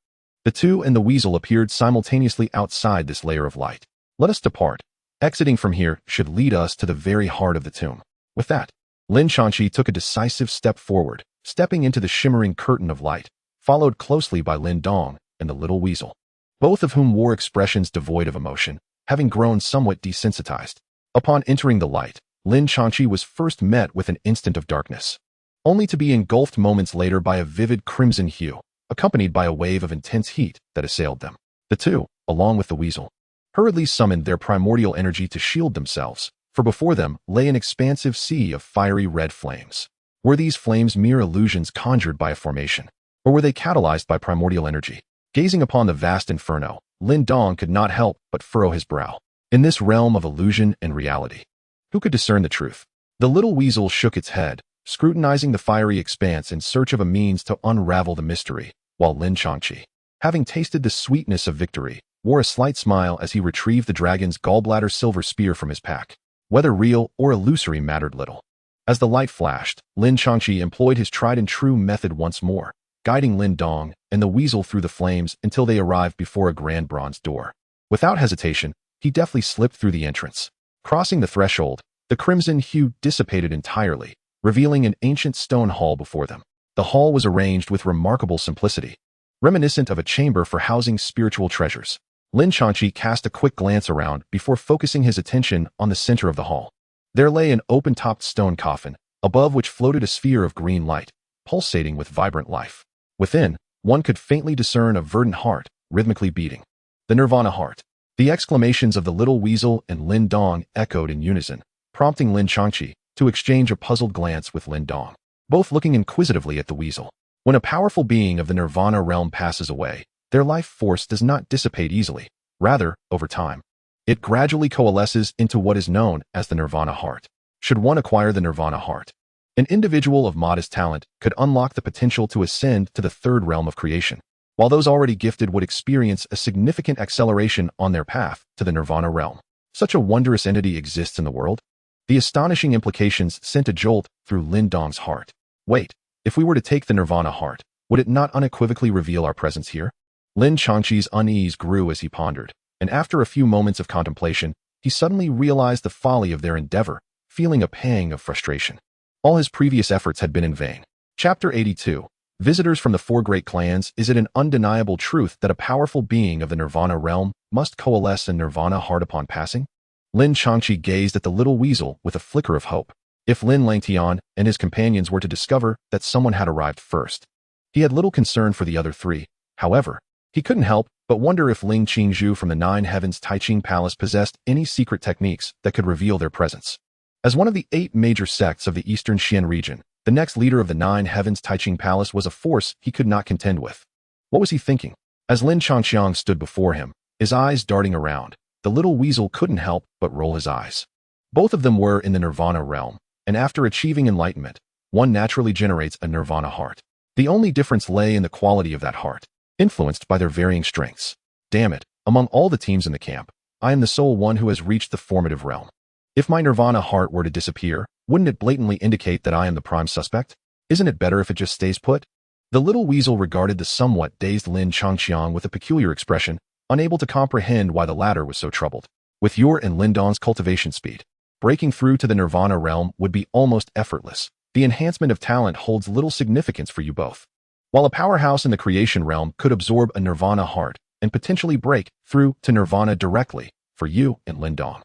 the two and the weasel appeared simultaneously outside this layer of light. Let us depart. Exiting from here should lead us to the very heart of the tomb. With that, Lin Changqi took a decisive step forward, stepping into the shimmering curtain of light, followed closely by Lin Dong and the little weasel, both of whom wore expressions devoid of emotion, having grown somewhat desensitized. Upon entering the light, Lin Changqi was first met with an instant of darkness, only to be engulfed moments later by a vivid crimson hue, accompanied by a wave of intense heat that assailed them. The two, along with the weasel, hurriedly summoned their primordial energy to shield themselves, for before them lay an expansive sea of fiery red flames. Were these flames mere illusions conjured by a formation, or were they catalyzed by primordial energy? Gazing upon the vast inferno, Lin Dong could not help but furrow his brow. In this realm of illusion and reality, who could discern the truth? The little weasel shook its head, scrutinizing the fiery expanse in search of a means to unravel the mystery, while Lin Changqi, having tasted the sweetness of victory, wore a slight smile as he retrieved the dragon's gallbladder silver spear from his pack. Whether real or illusory mattered little. As the light flashed, Lin Changqi employed his tried-and-true method once more, guiding Lin Dong and the weasel through the flames until they arrived before a grand bronze door. Without hesitation, he deftly slipped through the entrance. Crossing the threshold, the crimson hue dissipated entirely, revealing an ancient stone hall before them. The hall was arranged with remarkable simplicity, reminiscent of a chamber for housing spiritual treasures. Lin Changqi cast a quick glance around before focusing his attention on the center of the hall. There lay an open-topped stone coffin, above which floated a sphere of green light, pulsating with vibrant life. Within, one could faintly discern a verdant heart, rhythmically beating. The Nirvana heart. The exclamations of the little weasel and Lin Dong echoed in unison, prompting Lin Changqi to exchange a puzzled glance with Lin Dong, both looking inquisitively at the weasel. When a powerful being of the Nirvana realm passes away, their life force does not dissipate easily. Rather, over time, it gradually coalesces into what is known as the Nirvana heart. Should one acquire the Nirvana heart, an individual of modest talent could unlock the potential to ascend to the third realm of creation, while those already gifted would experience a significant acceleration on their path to the Nirvana realm. Such a wondrous entity exists in the world? The astonishing implications sent a jolt through Lin Dong's heart. Wait, if we were to take the Nirvana heart, would it not unequivocally reveal our presence here? Lin Changqi's unease grew as he pondered, and after a few moments of contemplation, he suddenly realized the folly of their endeavor, feeling a pang of frustration. All his previous efforts had been in vain. Chapter 82. Visitors from the Four Great Clans. Is it an undeniable truth that a powerful being of the Nirvana realm must coalesce in Nirvana hard upon passing? Lin Changqi gazed at the little weasel with a flicker of hope. If Lin Langtian and his companions were to discover that someone had arrived first, he had little concern for the other three. However, he couldn't help but wonder if Ling Qingzhu from the Nine Heavens Taiqing Palace possessed any secret techniques that could reveal their presence. As one of the 8 major sects of the Eastern Xian region, the next leader of the Nine Heavens Taiqing Palace was a force he could not contend with. What was he thinking? As Lin Changqiang stood before him, his eyes darting around, the little weasel couldn't help but roll his eyes. Both of them were in the Nirvana realm, and after achieving enlightenment, one naturally generates a Nirvana heart. The only difference lay in the quality of that heart, influenced by their varying strengths. Damn it, among all the teams in the camp, I am the sole one who has reached the formative realm. If my Nirvana heart were to disappear, wouldn't it blatantly indicate that I am the prime suspect? Isn't it better if it just stays put? The little weasel regarded the somewhat dazed Lin Changqiang with a peculiar expression, unable to comprehend why the latter was so troubled. With your and Lindong's cultivation speed, breaking through to the Nirvana realm would be almost effortless. The enhancement of talent holds little significance for you both. While a powerhouse in the creation realm could absorb a Nirvana heart and potentially break through to Nirvana directly, for you and Lindong,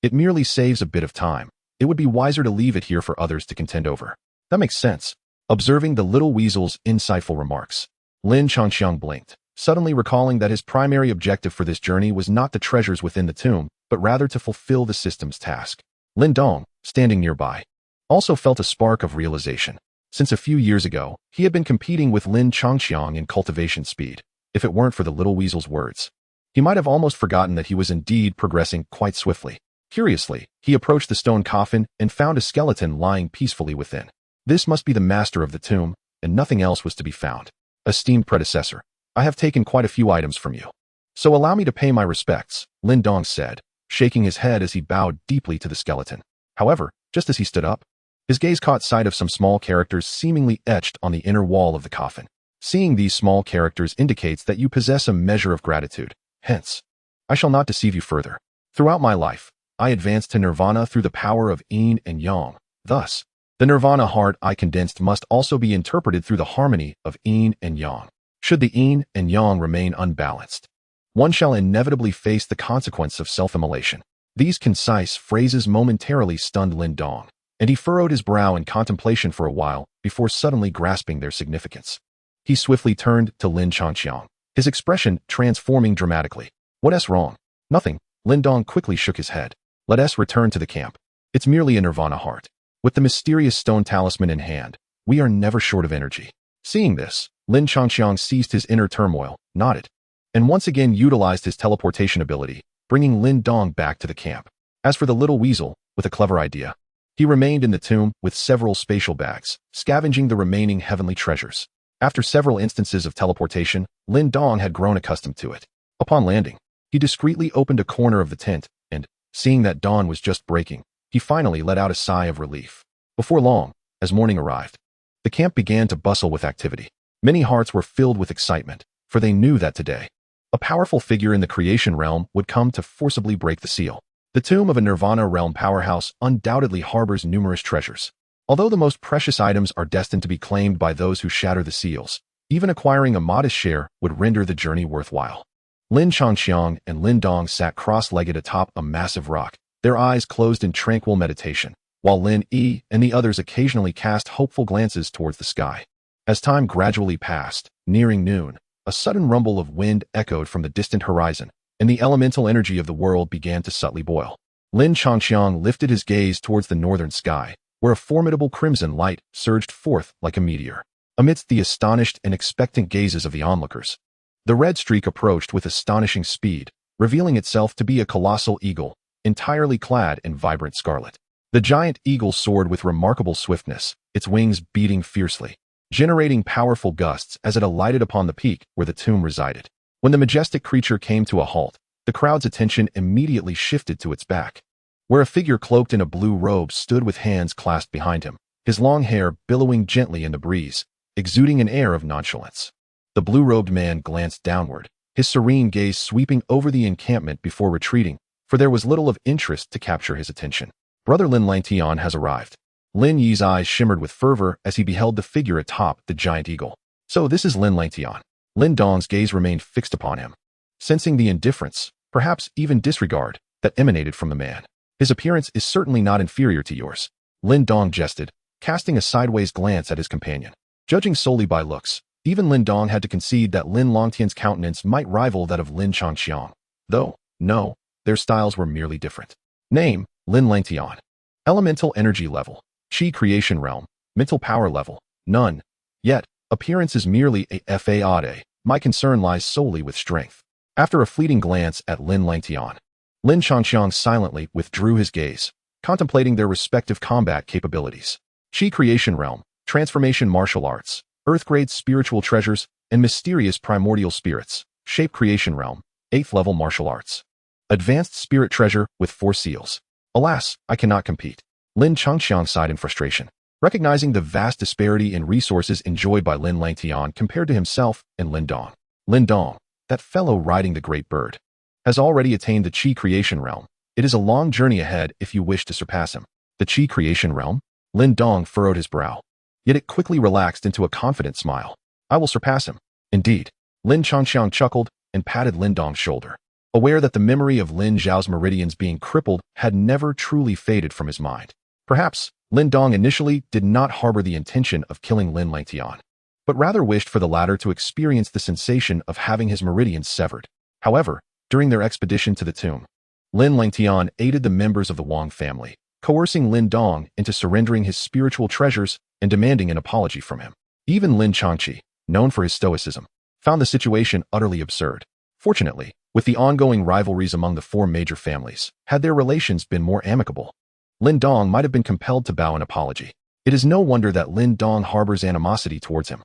it merely saves a bit of time. It would be wiser to leave it here for others to contend over. That makes sense. Observing the little weasel's insightful remarks, Lin Changqiang blinked, suddenly recalling that his primary objective for this journey was not the treasures within the tomb, but rather to fulfill the system's task. Lindong, standing nearby, also felt a spark of realization. Since a few years ago, he had been competing with Lin Changqiang in cultivation speed. If it weren't for the little weasel's words, he might have almost forgotten that he was indeed progressing quite swiftly. Curiously, he approached the stone coffin and found a skeleton lying peacefully within. This must be the master of the tomb, and nothing else was to be found. Esteemed predecessor, I have taken quite a few items from you, so allow me to pay my respects, Lindong said, shaking his head as he bowed deeply to the skeleton. However, just as he stood up, his gaze caught sight of some small characters seemingly etched on the inner wall of the coffin. Seeing these small characters indicates that you possess a measure of gratitude. Hence, I shall not deceive you further. Throughout my life, I advanced to Nirvana through the power of Yin and Yang. Thus, the Nirvana heart I condensed must also be interpreted through the harmony of Yin and Yang. Should the Yin and Yang remain unbalanced, one shall inevitably face the consequence of self-immolation. These concise phrases momentarily stunned Lindong, and he furrowed his brow in contemplation for a while before suddenly grasping their significance. He swiftly turned to Lin Changqiang, his expression transforming dramatically. What's wrong? Nothing. Lindong quickly shook his head. Let us return to the camp. It's merely a Nirvana heart. With the mysterious stone talisman in hand, we are never short of energy. Seeing this, Lin Changqiang ceased his inner turmoil, nodded, and once again utilized his teleportation ability, bringing Lindong back to the camp. As for the little weasel, with a clever idea, he remained in the tomb with several spatial bags, scavenging the remaining heavenly treasures. After several instances of teleportation, Lindong had grown accustomed to it. Upon landing, he discreetly opened a corner of the tent, and, seeing that dawn was just breaking, he finally let out a sigh of relief. Before long, as morning arrived, the camp began to bustle with activity. Many hearts were filled with excitement, for they knew that today, a powerful figure in the creation realm would come to forcibly break the seal. The tomb of a Nirvana realm powerhouse undoubtedly harbors numerous treasures. Although the most precious items are destined to be claimed by those who shatter the seals, even acquiring a modest share would render the journey worthwhile. Lin Changqiang and Lindong sat cross-legged atop a massive rock, their eyes closed in tranquil meditation, while Lin Yi and the others occasionally cast hopeful glances towards the sky. As time gradually passed, nearing noon, a sudden rumble of wind echoed from the distant horizon, and the elemental energy of the world began to subtly boil. Lin Changqiang lifted his gaze towards the northern sky, where a formidable crimson light surged forth like a meteor. Amidst the astonished and expectant gazes of the onlookers, the red streak approached with astonishing speed, revealing itself to be a colossal eagle, entirely clad in vibrant scarlet. The giant eagle soared with remarkable swiftness, its wings beating fiercely, generating powerful gusts as it alighted upon the peak where the tomb resided. When the majestic creature came to a halt, the crowd's attention immediately shifted to its back, where a figure cloaked in a blue robe stood with hands clasped behind him, his long hair billowing gently in the breeze, exuding an air of nonchalance. The blue-robed man glanced downward, his serene gaze sweeping over the encampment before retreating, for there was little of interest to capture his attention. Brother Lin Langtian has arrived. Lin Yi's eyes shimmered with fervor as he beheld the figure atop the giant eagle. So this is Lin Langtian. Lin Dong's gaze remained fixed upon him, sensing the indifference, perhaps even disregard, that emanated from the man. His appearance is certainly not inferior to yours. Lin Dong jested, casting a sideways glance at his companion. Judging solely by looks, even Lin Dong had to concede that Lin Langtian's countenance might rival that of Lin Changxiang. Though, no, their styles were merely different. Name, Lin Langtian. Elemental energy level, Qi creation realm, mental power level, none. Yet, appearance is merely a fade. My concern lies solely with strength. After a fleeting glance at Lin Langtian, Lin Changxiang silently withdrew his gaze, contemplating their respective combat capabilities. Qi creation realm, transformation martial arts, earth-grade spiritual treasures, and mysterious primordial spirits. Shape creation realm, 8th level martial arts. Advanced spirit treasure with 4 seals. Alas, I cannot compete. Lin Changxiang sighed in frustration, recognizing the vast disparity in resources enjoyed by Lin Langtian compared to himself and Lin Dong. Lin Dong, that fellow riding the great bird, has already attained the Qi creation realm. It is a long journey ahead if you wish to surpass him. The Qi creation realm? Lin Dong furrowed his brow. Yet it quickly relaxed into a confident smile. I will surpass him. Indeed. Lin Changxiang chuckled and patted Lin Dong's shoulder, aware that the memory of Lin Zhao's meridians being crippled had never truly faded from his mind. Perhaps, Lin Dong initially did not harbor the intention of killing Lin Langtian, but rather wished for the latter to experience the sensation of having his meridians severed. However, during their expedition to the tomb, Lin Langtian aided the members of the Wang family, coercing Lin Dong into surrendering his spiritual treasures and demanding an apology from him. Even Lin Changqi, known for his stoicism, found the situation utterly absurd. Fortunately, with the ongoing rivalries among the 4 major families, had their relations been more amicable, Lin Dong might have been compelled to bow an apology. It is no wonder that Lin Dong harbors animosity towards him.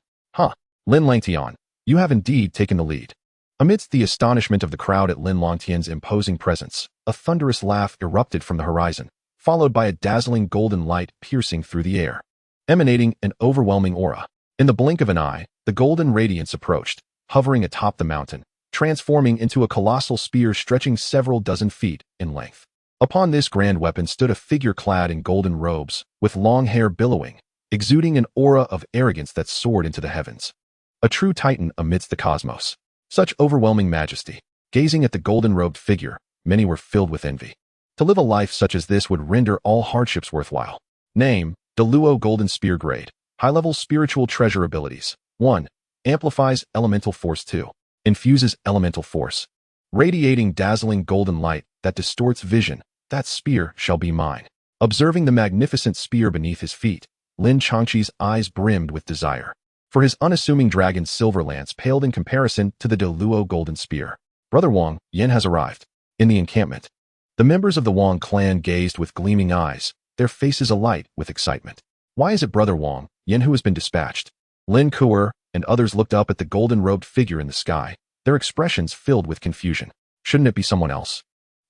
Lin Langtian, you have indeed taken the lead. Amidst the astonishment of the crowd at Lin Langtian's imposing presence, a thunderous laugh erupted from the horizon, followed by a dazzling golden light piercing through the air, emanating an overwhelming aura. In the blink of an eye, the golden radiance approached, hovering atop the mountain, transforming into a colossal spear stretching several dozen feet in length. Upon this grand weapon stood a figure clad in golden robes, with long hair billowing, exuding an aura of arrogance that soared into the heavens. A true titan amidst the cosmos. Such overwhelming majesty. Gazing at the golden-robed figure, many were filled with envy. To live a life such as this would render all hardships worthwhile. Name, Deluo Golden Spear Grade. High-level spiritual treasure abilities. 1. Amplifies elemental force. 2. Infuses elemental force, radiating dazzling golden light that distorts vision. That spear shall be mine. Observing the magnificent spear beneath his feet, Lin Changqi's eyes brimmed with desire. For his unassuming dragon's silver lance paled in comparison to the Deluo golden spear. Brother Wang, Yan has arrived. In the encampment, the members of the Wang clan gazed with gleaming eyes, their faces alight with excitement. Why is it Brother Wang, Yan who has been dispatched? Lin Kuer and others looked up at the golden-robed figure in the sky, their expressions filled with confusion. Shouldn't it be someone else?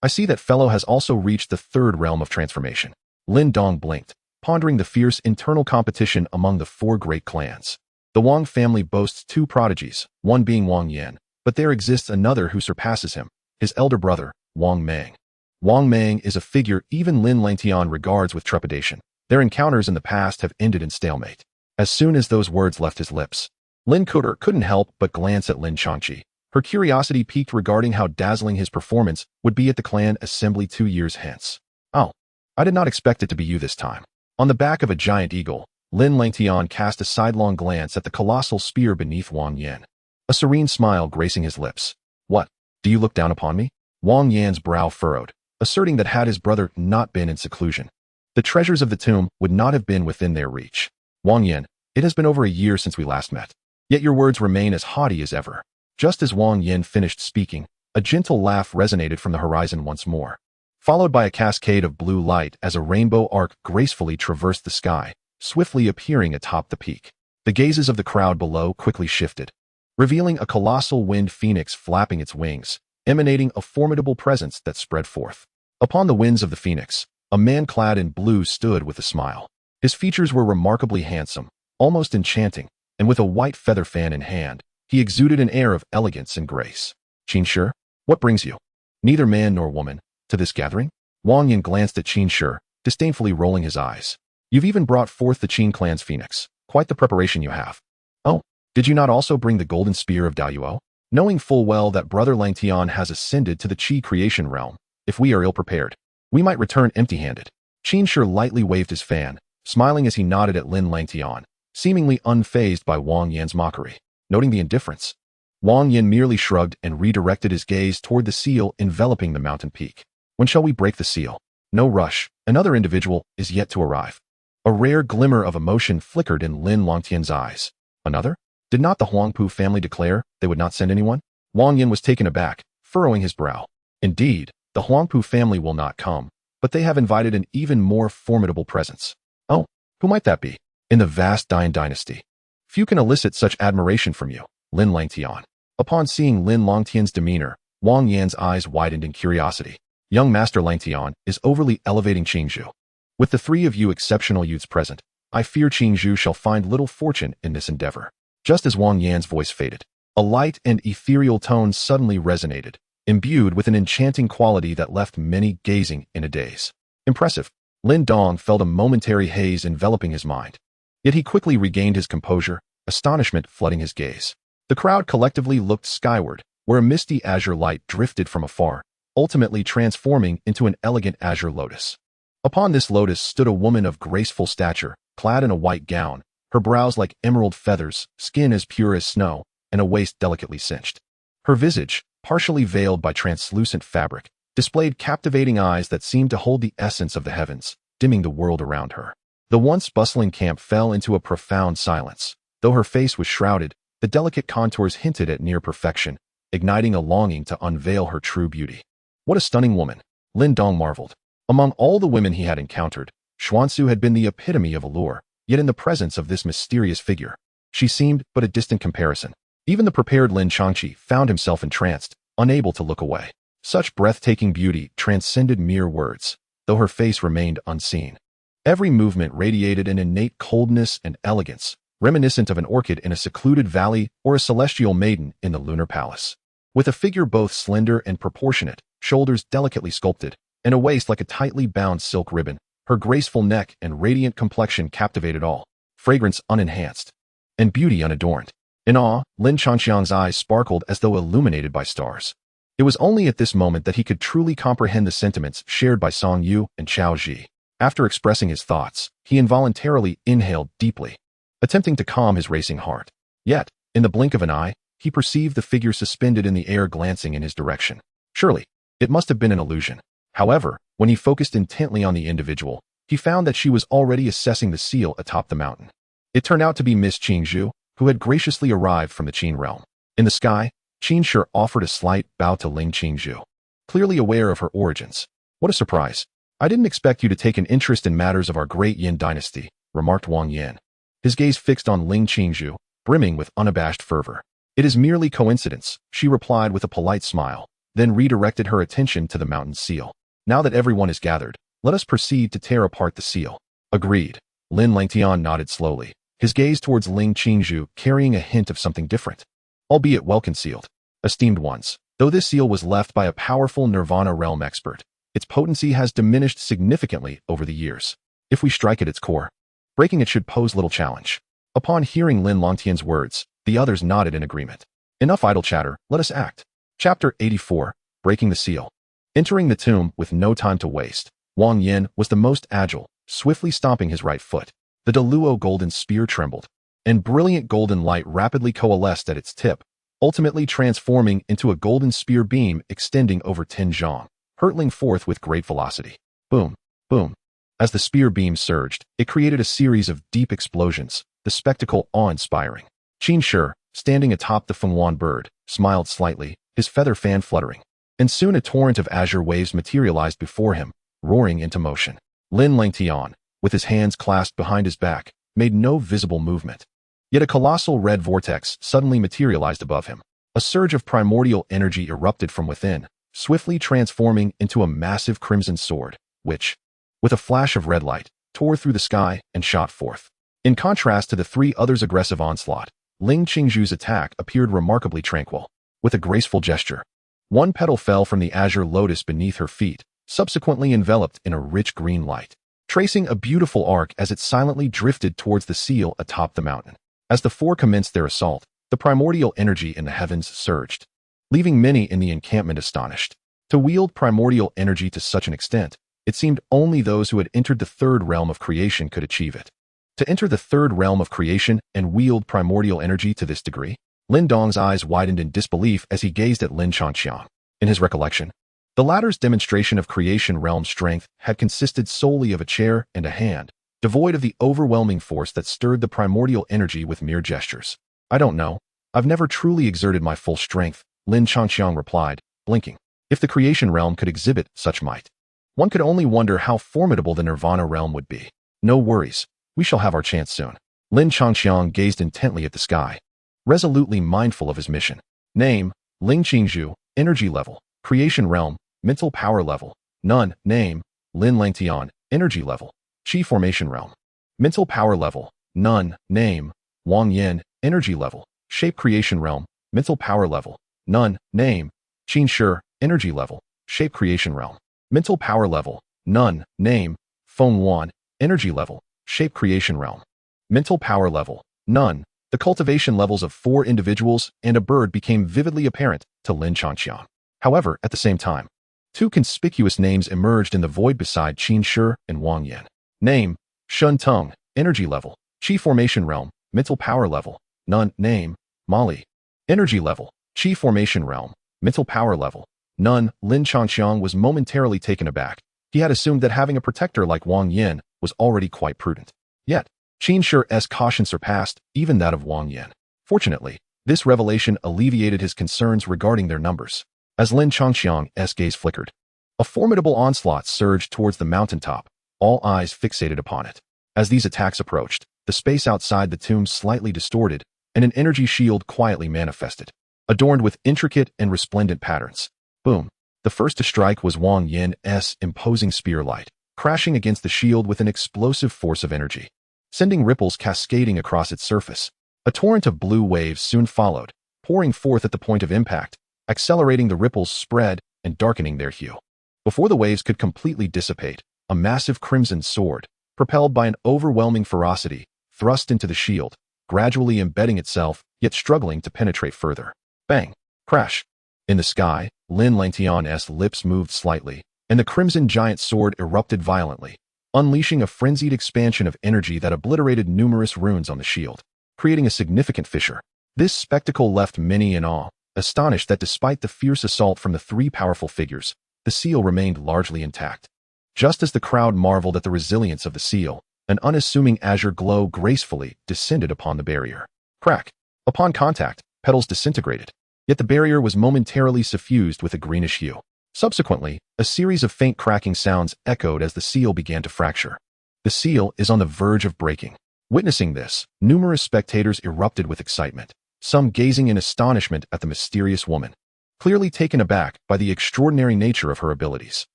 I see that fellow has also reached the 3rd realm of transformation. Lin Dong blinked, pondering the fierce internal competition among the 4 great clans. The Wang family boasts 2 prodigies, one being Wang Yan, but there exists another who surpasses him, his elder brother, Wang Mang. Wang Mang is a figure even Lin Langtian regards with trepidation. Their encounters in the past have ended in stalemate. As soon as those words left his lips, Lin Kuer couldn't help but glance at Lin Changqi. Her curiosity piqued regarding how dazzling his performance would be at the clan assembly 2 years hence. Oh, I did not expect it to be you this time. On the back of a giant eagle, Lin Langtian cast a sidelong glance at the colossal spear beneath Wang Yan, a serene smile gracing his lips. What, do you look down upon me? Wang Yan's brow furrowed, asserting that had his brother not been in seclusion, the treasures of the tomb would not have been within their reach. Wang Yan, it has been over a year since we last met, yet your words remain as haughty as ever. Just as Wang Yan finished speaking, a gentle laugh resonated from the horizon once more, followed by a cascade of blue light as a rainbow arc gracefully traversed the sky, swiftly appearing atop the peak. The gazes of the crowd below quickly shifted, revealing a colossal wind phoenix flapping its wings, emanating a formidable presence that spread forth. Upon the wings of the phoenix, a man clad in blue stood with a smile. His features were remarkably handsome, almost enchanting, and with a white feather fan in hand, he exuded an air of elegance and grace. Qin Shi, what brings you, neither man nor woman, to this gathering? Wang Yan glanced at Qin Shi, disdainfully rolling his eyes. You've even brought forth the Qin clan's phoenix. Quite the preparation you have. Oh, did you not also bring the golden spear of Daoyuo? Knowing full well that Brother Langtian has ascended to the Qi creation realm, if we are ill-prepared, we might return empty-handed. Qin Shi lightly waved his fan, smiling as he nodded at Lin Langtian, seemingly unfazed by Wang Yan's mockery. Noting the indifference, Wang Yan merely shrugged and redirected his gaze toward the seal enveloping the mountain peak. When shall we break the seal? No rush, another individual is yet to arrive. A rare glimmer of emotion flickered in Lin Langtian's eyes. Another? Did not the Huangpu family declare they would not send anyone? Wang Yan was taken aback, furrowing his brow. Indeed, the Huangpu family will not come, but they have invited an even more formidable presence. Oh, who might that be? In the vast Dian dynasty. Few can elicit such admiration from you, Lin Langtian. Upon seeing Lin Langtian's demeanor, Wang Yan's eyes widened in curiosity. Young Master Langtian is overly elevating Qingzhu. With the three of you exceptional youths present, I fear Qingzhu shall find little fortune in this endeavor. Just as Wang Yan's voice faded, a light and ethereal tone suddenly resonated, imbued with an enchanting quality that left many gazing in a daze. Impressive. Lin Dong felt a momentary haze enveloping his mind. Yet he quickly regained his composure, astonishment flooding his gaze. The crowd collectively looked skyward, where a misty azure light drifted from afar, ultimately transforming into an elegant azure lotus. Upon this lotus stood a woman of graceful stature, clad in a white gown, her brows like emerald feathers, skin as pure as snow, and a waist delicately cinched. Her visage, partially veiled by translucent fabric, displayed captivating eyes that seemed to hold the essence of the heavens, dimming the world around her. The once bustling camp fell into a profound silence. Though her face was shrouded, the delicate contours hinted at near perfection, igniting a longing to unveil her true beauty. What a stunning woman, Lin Dong marveled. Among all the women he had encountered, Xuansu had been the epitome of allure, yet in the presence of this mysterious figure, she seemed but a distant comparison. Even the prepared Lin Changqi found himself entranced, unable to look away. Such breathtaking beauty transcended mere words, though her face remained unseen. Every movement radiated an innate coldness and elegance, reminiscent of an orchid in a secluded valley or a celestial maiden in the lunar palace. With a figure both slender and proportionate, shoulders delicately sculpted, and a waist like a tightly bound silk ribbon, her graceful neck and radiant complexion captivated all, fragrance unenhanced, and beauty unadorned. In awe, Lin Changqiang's eyes sparkled as though illuminated by stars. It was only at this moment that he could truly comprehend the sentiments shared by Song Yu and Chao Ji. After expressing his thoughts, he involuntarily inhaled deeply, attempting to calm his racing heart. Yet, in the blink of an eye, he perceived the figure suspended in the air glancing in his direction. Surely, it must have been an illusion. However, when he focused intently on the individual, he found that she was already assessing the seal atop the mountain. It turned out to be Miss Qingzhu, who had graciously arrived from the Qin realm. In the sky, Qin Shi offered a slight bow to Ling Qingzhu, clearly aware of her origins. What a surprise. I didn't expect you to take an interest in matters of our great Yin dynasty, remarked Wang Yan. His gaze fixed on Ling Qingzhu, brimming with unabashed fervor. It is merely coincidence, she replied with a polite smile, then redirected her attention to the mountain seal. Now that everyone is gathered, let us proceed to tear apart the seal. Agreed. Lin Langtian nodded slowly, his gaze towards Ling Qingzhu carrying a hint of something different, albeit well concealed. Esteemed ones, though this seal was left by a powerful Nirvana realm expert, its potency has diminished significantly over the years. If we strike at its core, breaking it should pose little challenge. Upon hearing Lin Langtian's words, the others nodded in agreement. Enough idle chatter, let us act. Chapter 84, Breaking the Seal. Entering the tomb with no time to waste, Wang Yan was the most agile, swiftly stomping his right foot. The Deluo golden spear trembled, and brilliant golden light rapidly coalesced at its tip, ultimately transforming into a golden spear beam extending over 10 zhang, hurtling forth with great velocity. Boom, boom. As the spear beam surged, it created a series of deep explosions, the spectacle awe-inspiring. Qin Shi, standing atop the Fenghuan bird, smiled slightly, his feather fan fluttering. And soon a torrent of azure waves materialized before him, roaring into motion. Lin Langtian, with his hands clasped behind his back, made no visible movement. Yet a colossal red vortex suddenly materialized above him. A surge of primordial energy erupted from within, swiftly transforming into a massive crimson sword, which, with a flash of red light, tore through the sky and shot forth. In contrast to the three others' aggressive onslaught, Ling Qingzhu's attack appeared remarkably tranquil. With a graceful gesture, one petal fell from the azure lotus beneath her feet, subsequently enveloped in a rich green light. tracing a beautiful arc as it silently drifted towards the seal atop the mountain. As the four commenced their assault, the primordial energy in the heavens surged, leaving many in the encampment astonished. To wield primordial energy to such an extent, it seemed only those who had entered the third realm of creation could achieve it. To enter the third realm of creation and wield primordial energy to this degree? Lin Dong's eyes widened in disbelief as he gazed at Lin Changxiang. In his recollection, the latter's demonstration of creation realm strength had consisted solely of a chair and a hand, devoid of the overwhelming force that stirred the primordial energy with mere gestures. I don't know. I've never truly exerted my full strength, Lin Changxiang replied, blinking. If the creation realm could exhibit such might, one could only wonder how formidable the nirvana realm would be. No worries. We shall have our chance soon. Lin Changxiang gazed intently at the sky, resolutely mindful of his mission. Name, Ling Qingzhu, energy level, creation realm, mental power level, none. Name, Lin Langtian, energy level, chi formation realm, mental power level, none. Name, Wang Yin, energy level, shape creation realm, mental power level, none. Name, Qin Shi, energy level, shape creation realm, mental power level, none. Name, Feng Wan, energy level, shape creation realm, mental power level, none. The cultivation levels of 4 individuals and a bird became vividly apparent to Lin Changxiang. However, at the same time, 2 conspicuous names emerged in the void beside Qin Shi and Wang Yin. Name, Shun Tung, energy level, chi formation realm, mental power level, none. Name, Mali, energy level, chi formation realm, mental power level, none. Lin Changxiang was momentarily taken aback. He had assumed that having a protector like Wang Yin was already quite prudent. Yet, Qin Shi's caution surpassed even that of Wang Yin. Fortunately, this revelation alleviated his concerns regarding their numbers. As Lin Changxiang's gaze flickered, a formidable onslaught surged towards the mountaintop, all eyes fixated upon it. As these attacks approached, the space outside the tomb slightly distorted, and an energy shield quietly manifested, adorned with intricate and resplendent patterns. Boom! The first to strike was Wang Yin's imposing spear light, crashing against the shield with an explosive force of energy, sending ripples cascading across its surface. A torrent of blue waves soon followed, pouring forth at the point of impact, accelerating the ripples' spread and darkening their hue. Before the waves could completely dissipate, a massive crimson sword, propelled by an overwhelming ferocity, thrust into the shield, gradually embedding itself, yet struggling to penetrate further. Bang! Crash! In the sky, Lin Langtian's lips moved slightly, and the crimson giant sword erupted violently, unleashing a frenzied expansion of energy that obliterated numerous runes on the shield, creating a significant fissure. This spectacle left many in awe, astonished that despite the fierce assault from the 3 powerful figures, the seal remained largely intact. Just as the crowd marveled at the resilience of the seal, an unassuming azure glow gracefully descended upon the barrier. Crack! Upon contact, petals disintegrated, yet the barrier was momentarily suffused with a greenish hue. Subsequently, a series of faint cracking sounds echoed as the seal began to fracture. The seal is on the verge of breaking. Witnessing this, numerous spectators erupted with excitement, some gazing in astonishment at the mysterious woman, clearly taken aback by the extraordinary nature of her abilities.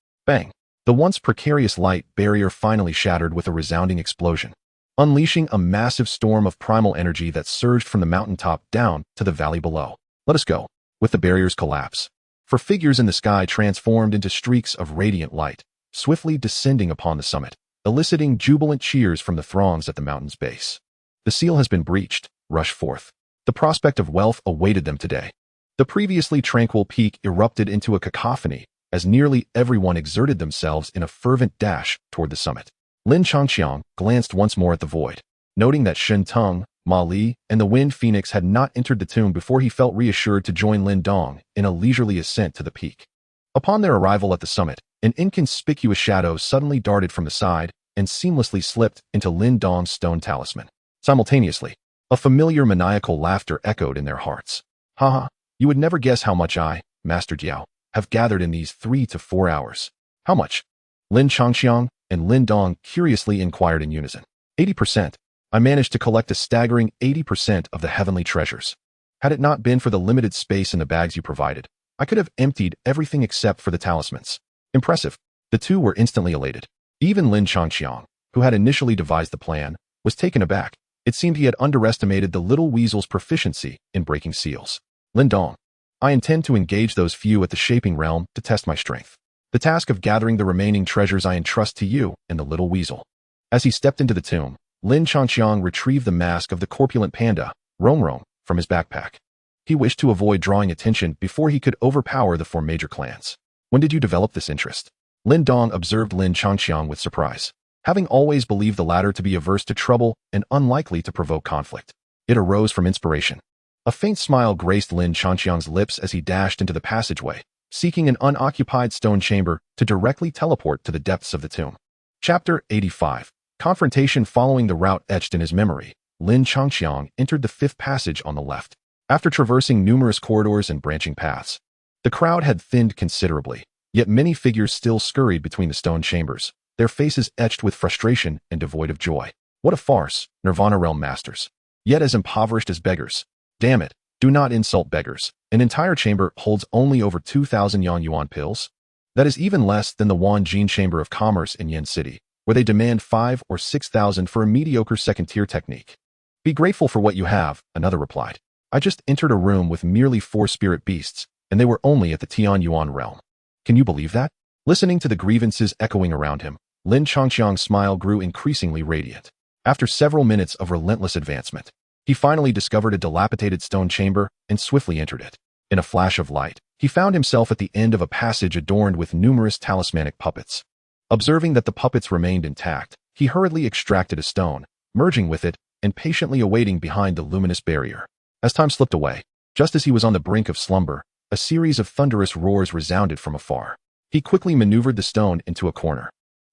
Bang! The once precarious light barrier finally shattered with a resounding explosion, unleashing a massive storm of primal energy that surged from the mountaintop down to the valley below. Let us go. With the barrier's collapse, for figures in the sky transformed into streaks of radiant light, swiftly descending upon the summit, eliciting jubilant cheers from the throngs at the mountain's base. The seal has been breached. Rush forth. The prospect of wealth awaited them today. The previously tranquil peak erupted into a cacophony as nearly everyone exerted themselves in a fervent dash toward the summit. Lin Changxiang glanced once more at the void, noting that Shen Tung, Ma Li, and the Wind Phoenix had not entered the tomb before he felt reassured to join Lin Dong in a leisurely ascent to the peak. Upon their arrival at the summit, an inconspicuous shadow suddenly darted from the side and seamlessly slipped into Lin Dong's stone talisman. Simultaneously, a familiar maniacal laughter echoed in their hearts. Haha, you would never guess how much I, Master Jiao, have gathered in these 3 to 4 hours. How much? Lin Changxiang and Lin Dong curiously inquired in unison. 80%. I managed to collect a staggering 80% of the heavenly treasures. Had it not been for the limited space in the bags you provided, I could have emptied everything except for the talismans. Impressive. The two were instantly elated. Even Lin Changxiang, who had initially devised the plan, was taken aback. It seemed he had underestimated the little weasel's proficiency in breaking seals. Lin Dong, I intend to engage those few at the shaping realm to test my strength. The task of gathering the remaining treasures I entrust to you and the little weasel. As he stepped into the tomb, Lin Changqiang retrieved the mask of the corpulent panda, Rong, from his backpack. He wished to avoid drawing attention before he could overpower the four major clans. When did you develop this interest? Lin Dong observed Lin Changqiang with surprise, having always believed the latter to be averse to trouble and unlikely to provoke conflict. It arose from inspiration. A faint smile graced Lin Changqiang's lips as he dashed into the passageway, seeking an unoccupied stone chamber to directly teleport to the depths of the tomb. Chapter 85. Confrontation. Following the route etched in his memory, Lin Changqiang entered the fifth passage on the left. After traversing numerous corridors and branching paths, the crowd had thinned considerably, yet many figures still scurried between the stone chambers, their faces etched with frustration and devoid of joy. What a farce, Nirvana Realm Masters. Yet as impoverished as beggars. Damn it, do not insult beggars. An entire chamber holds only over 2,000 yuan pills. That is even less than the Wanjin Chamber of Commerce in Yen City, where they demand 5,000 or 6,000 for a mediocre second-tier technique. Be grateful for what you have, another replied. I just entered a room with merely 4 spirit beasts, and they were only at the Tian Yuan realm. Can you believe that? Listening to the grievances echoing around him, Lin Changqiang's smile grew increasingly radiant. After several minutes of relentless advancement, he finally discovered a dilapidated stone chamber and swiftly entered it. In a flash of light, he found himself at the end of a passage adorned with numerous talismanic puppets. Observing that the puppets remained intact, he hurriedly extracted a stone, merging with it and patiently awaiting behind the luminous barrier. As time slipped away, just as he was on the brink of slumber, a series of thunderous roars resounded from afar. He quickly maneuvered the stone into a corner,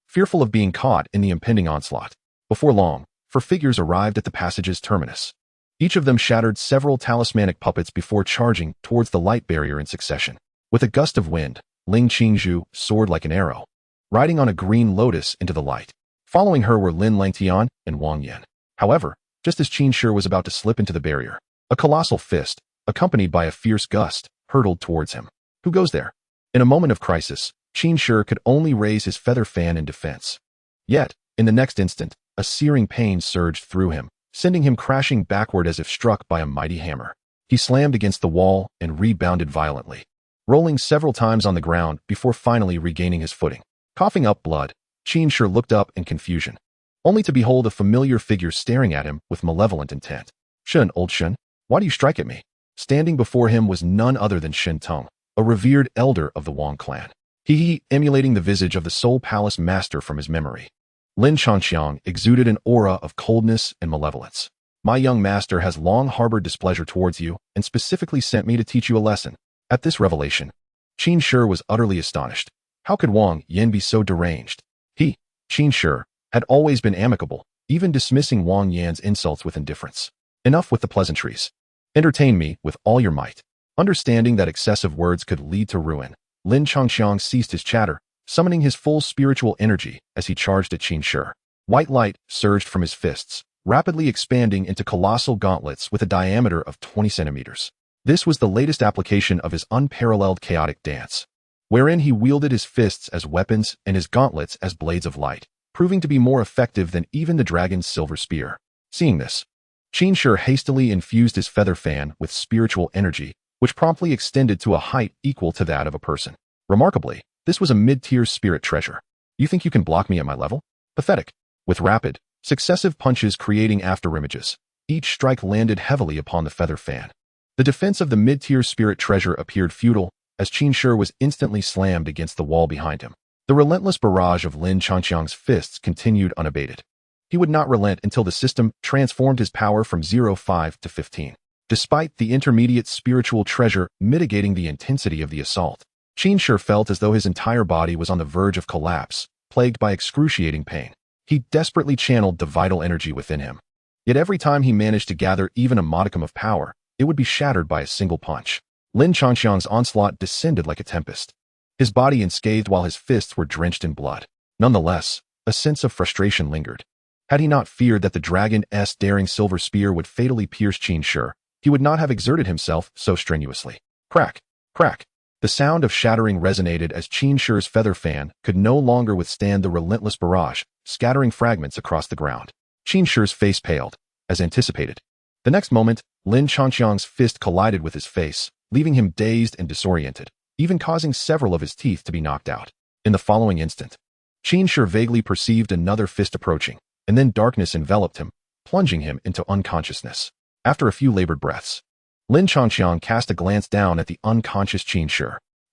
fearful of being caught in the impending onslaught. Before long, 4 figures arrived at the passage's terminus. Each of them shattered several talismanic puppets before charging towards the light barrier in succession. With a gust of wind, Ling Qingzhu soared like an arrow, riding on a green lotus into the light. Following her were Lin Langtian and Wang Yan. However, just as Qin Shi was about to slip into the barrier, a colossal fist, accompanied by a fierce gust, hurtled towards him. Who goes there? In a moment of crisis, Qin Shi could only raise his feather fan in defense. Yet, in the next instant, a searing pain surged through him, sending him crashing backward as if struck by a mighty hammer. He slammed against the wall and rebounded violently, rolling several times on the ground before finally regaining his footing. Coughing up blood, Qin Shi looked up in confusion, only to behold a familiar figure staring at him with malevolent intent. Shen, old Shen, why do you strike at me? Standing before him was none other than Shen Tong, a revered elder of the Wang clan. He emulating the visage of the Soul Palace master from his memory. Lin Changqiang exuded an aura of coldness and malevolence. My young master has long harbored displeasure towards you and specifically sent me to teach you a lesson. At this revelation, Qin Shi was utterly astonished. How could Wang Yan be so deranged? He, Qin Shi, had always been amicable, even dismissing Wang Yan's insults with indifference. Enough with the pleasantries. Entertain me with all your might. Understanding that excessive words could lead to ruin, Lin Changqiang ceased his chatter, summoning his full spiritual energy as he charged at Qin Shi. White light surged from his fists, rapidly expanding into colossal gauntlets with a diameter of 20 centimeters. This was the latest application of his unparalleled chaotic dance, wherein he wielded his fists as weapons and his gauntlets as blades of light, proving to be more effective than even the dragon's silver spear. Seeing this, Qin Shi hastily infused his feather fan with spiritual energy, which promptly extended to a height equal to that of a person. Remarkably, this was a mid-tier spirit treasure. You think you can block me at my level? Pathetic. With rapid, successive punches creating afterimages, each strike landed heavily upon the feather fan. The defense of the mid-tier spirit treasure appeared futile, as Qin Shi was instantly slammed against the wall behind him. The relentless barrage of Lin Changqiang's fists continued unabated. He would not relent until the system transformed his power from 0.5 to 15. Despite the intermediate spiritual treasure mitigating the intensity of the assault, Qin Shi felt as though his entire body was on the verge of collapse, plagued by excruciating pain. He desperately channeled the vital energy within him. Yet every time he managed to gather even a modicum of power, it would be shattered by a single punch. Lin Changqiang's onslaught descended like a tempest, his body unscathed while his fists were drenched in blood. Nonetheless, a sense of frustration lingered. Had he not feared that the dragon's daring silver spear would fatally pierce Qin Shi, he would not have exerted himself so strenuously. Crack! Crack! The sound of shattering resonated as Qin Shi's feather fan could no longer withstand the relentless barrage, scattering fragments across the ground. Qin Shi's face paled, as anticipated. The next moment, Lin Changqiang's fist collided with his face, leaving him dazed and disoriented, even causing several of his teeth to be knocked out. In the following instant, Qin Shi vaguely perceived another fist approaching, and then darkness enveloped him, plunging him into unconsciousness. After a few labored breaths, Lin Changqiang cast a glance down at the unconscious Qin Shi.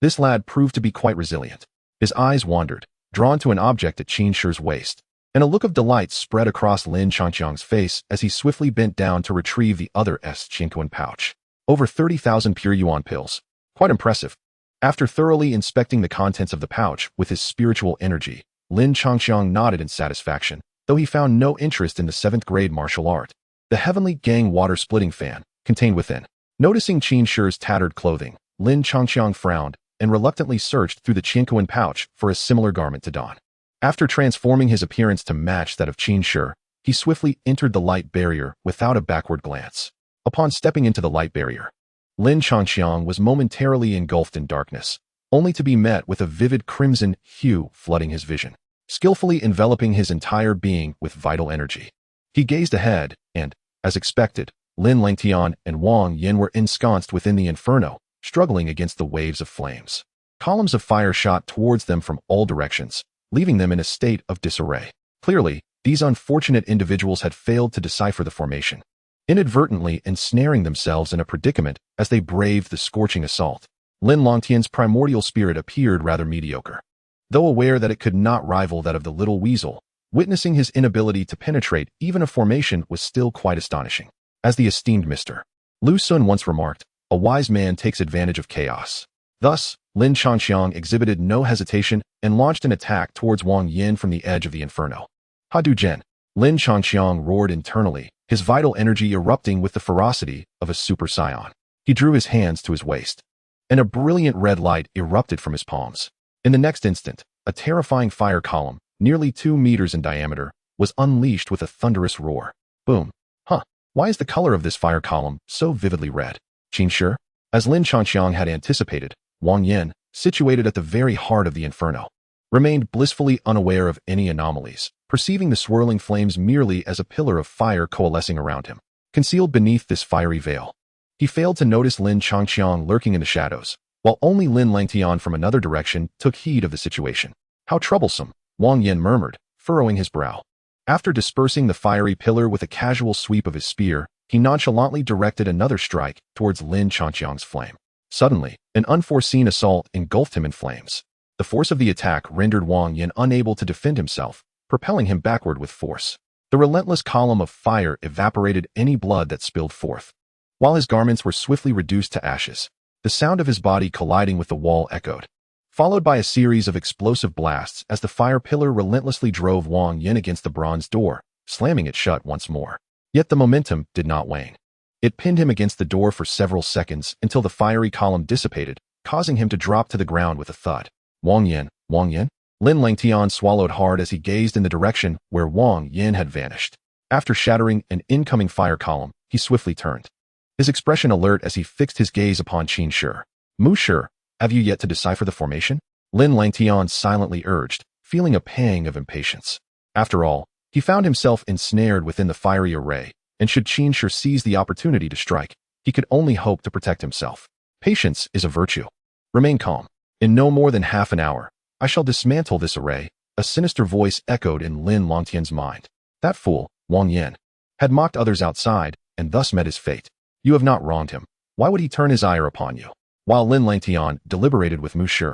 This lad proved to be quite resilient. His eyes wandered, drawn to an object at Qin Shi's waist, and a look of delight spread across Lin Changqiang's face as he swiftly bent down to retrieve the other Qinquan pouch. Over 30,000 pure yuan pills. Quite impressive. After thoroughly inspecting the contents of the pouch with his spiritual energy, Lin Changqiang nodded in satisfaction, though he found no interest in the 7th grade martial art. The Heavenly Gang water-splitting fan, contained within. Noticing Qin Shi's tattered clothing, Lin Changqiang frowned and reluctantly searched through the Qinquan pouch for a similar garment to don. After transforming his appearance to match that of Qin Shi, he swiftly entered the light barrier without a backward glance. Upon stepping into the light barrier, Lin Changqiang was momentarily engulfed in darkness, only to be met with a vivid crimson hue flooding his vision, skillfully enveloping his entire being with vital energy. He gazed ahead, and, as expected, Lin Langtian and Wang Yin were ensconced within the inferno, struggling against the waves of flames. Columns of fire shot towards them from all directions, leaving them in a state of disarray. Clearly, these unfortunate individuals had failed to decipher the formation, inadvertently ensnaring themselves in a predicament as they braved the scorching assault. Lin Longtian's primordial spirit appeared rather mediocre. Though aware that it could not rival that of the little weasel, witnessing his inability to penetrate even a formation was still quite astonishing. As the esteemed Mr. Lu Sun once remarked, a wise man takes advantage of chaos. Thus, Lin Changqiang exhibited no hesitation and launched an attack towards Wang Yin from the edge of the inferno. Hadu Zhen! Lin Changqiang roared internally, his vital energy erupting with the ferocity of a super scion. He drew his hands to his waist, and a brilliant red light erupted from his palms. In the next instant, a terrifying fire column, nearly 2 meters in diameter, was unleashed with a thunderous roar. Boom. Why is the color of this fire column so vividly red? Qin Shi? As Lin Changqiang had anticipated, Wang Yin, situated at the very heart of the inferno, remained blissfully unaware of any anomalies, perceiving the swirling flames merely as a pillar of fire coalescing around him. Concealed beneath this fiery veil, he failed to notice Lin Changqiang lurking in the shadows, while only Lin Langtian from another direction took heed of the situation. How troublesome, Wang Yin murmured, furrowing his brow. After dispersing the fiery pillar with a casual sweep of his spear, he nonchalantly directed another strike towards Lin Changqiang's flame. Suddenly, an unforeseen assault engulfed him in flames. The force of the attack rendered Wang Yin unable to defend himself, propelling him backward with force. The relentless column of fire evaporated any blood that spilled forth. While his garments were swiftly reduced to ashes, the sound of his body colliding with the wall echoed, followed by a series of explosive blasts as the fire pillar relentlessly drove Wang Yin against the bronze door, slamming it shut once more. Yet the momentum did not wane. It pinned him against the door for several seconds until the fiery column dissipated, causing him to drop to the ground with a thud. Wang Yin? Lin Langtian swallowed hard as he gazed in the direction where Wang Yin had vanished. After shattering an incoming fire column, he swiftly turned, his expression alert as he fixed his gaze upon Qin Shi. Mu Shi, have you yet to decipher the formation? Lin Langtian silently urged, feeling a pang of impatience. After all, he found himself ensnared within the fiery array, and should Qin Shi seize the opportunity to strike, he could only hope to protect himself. Patience is a virtue. Remain calm. In no more than half an hour, I shall dismantle this array, a sinister voice echoed in Lin Longtian's mind. That fool, Wang Yin, had mocked others outside, and thus met his fate. You have not wronged him. Why would he turn his ire upon you? While Lin Langtian deliberated with Mu Shi,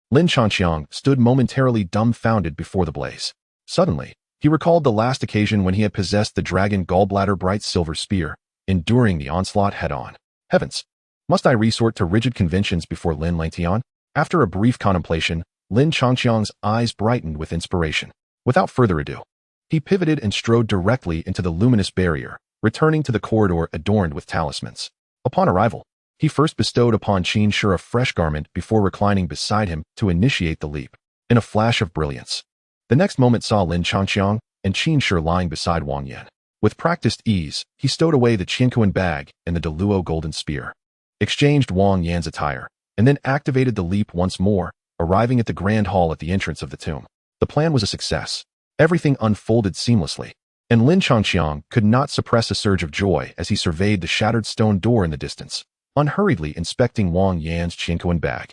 Lin Changqiang stood momentarily dumbfounded before the blaze. Suddenly, he recalled the last occasion when he had possessed the dragon gallbladder bright silver spear, enduring the onslaught head-on. Heavens! Must I resort to rigid conventions before Lin Langtian? After a brief contemplation, Lin Changqiang's eyes brightened with inspiration. Without further ado, he pivoted and strode directly into the luminous barrier, returning to the corridor adorned with talismans. Upon arrival, he first bestowed upon Qin Shi a fresh garment before reclining beside him to initiate the leap. In a flash of brilliance, the next moment saw Lin Changqiang and Qin Shi lying beside Wang Yin. With practiced ease, he stowed away the Qinquan bag and the Deluo golden spear, exchanged Wang Yan's attire, and then activated the leap once more, arriving at the grand hall at the entrance of the tomb. The plan was a success. Everything unfolded seamlessly, and Lin Changqiang could not suppress a surge of joy as he surveyed the shattered stone door in the distance, unhurriedly inspecting Wang Yan's Qinquan bag.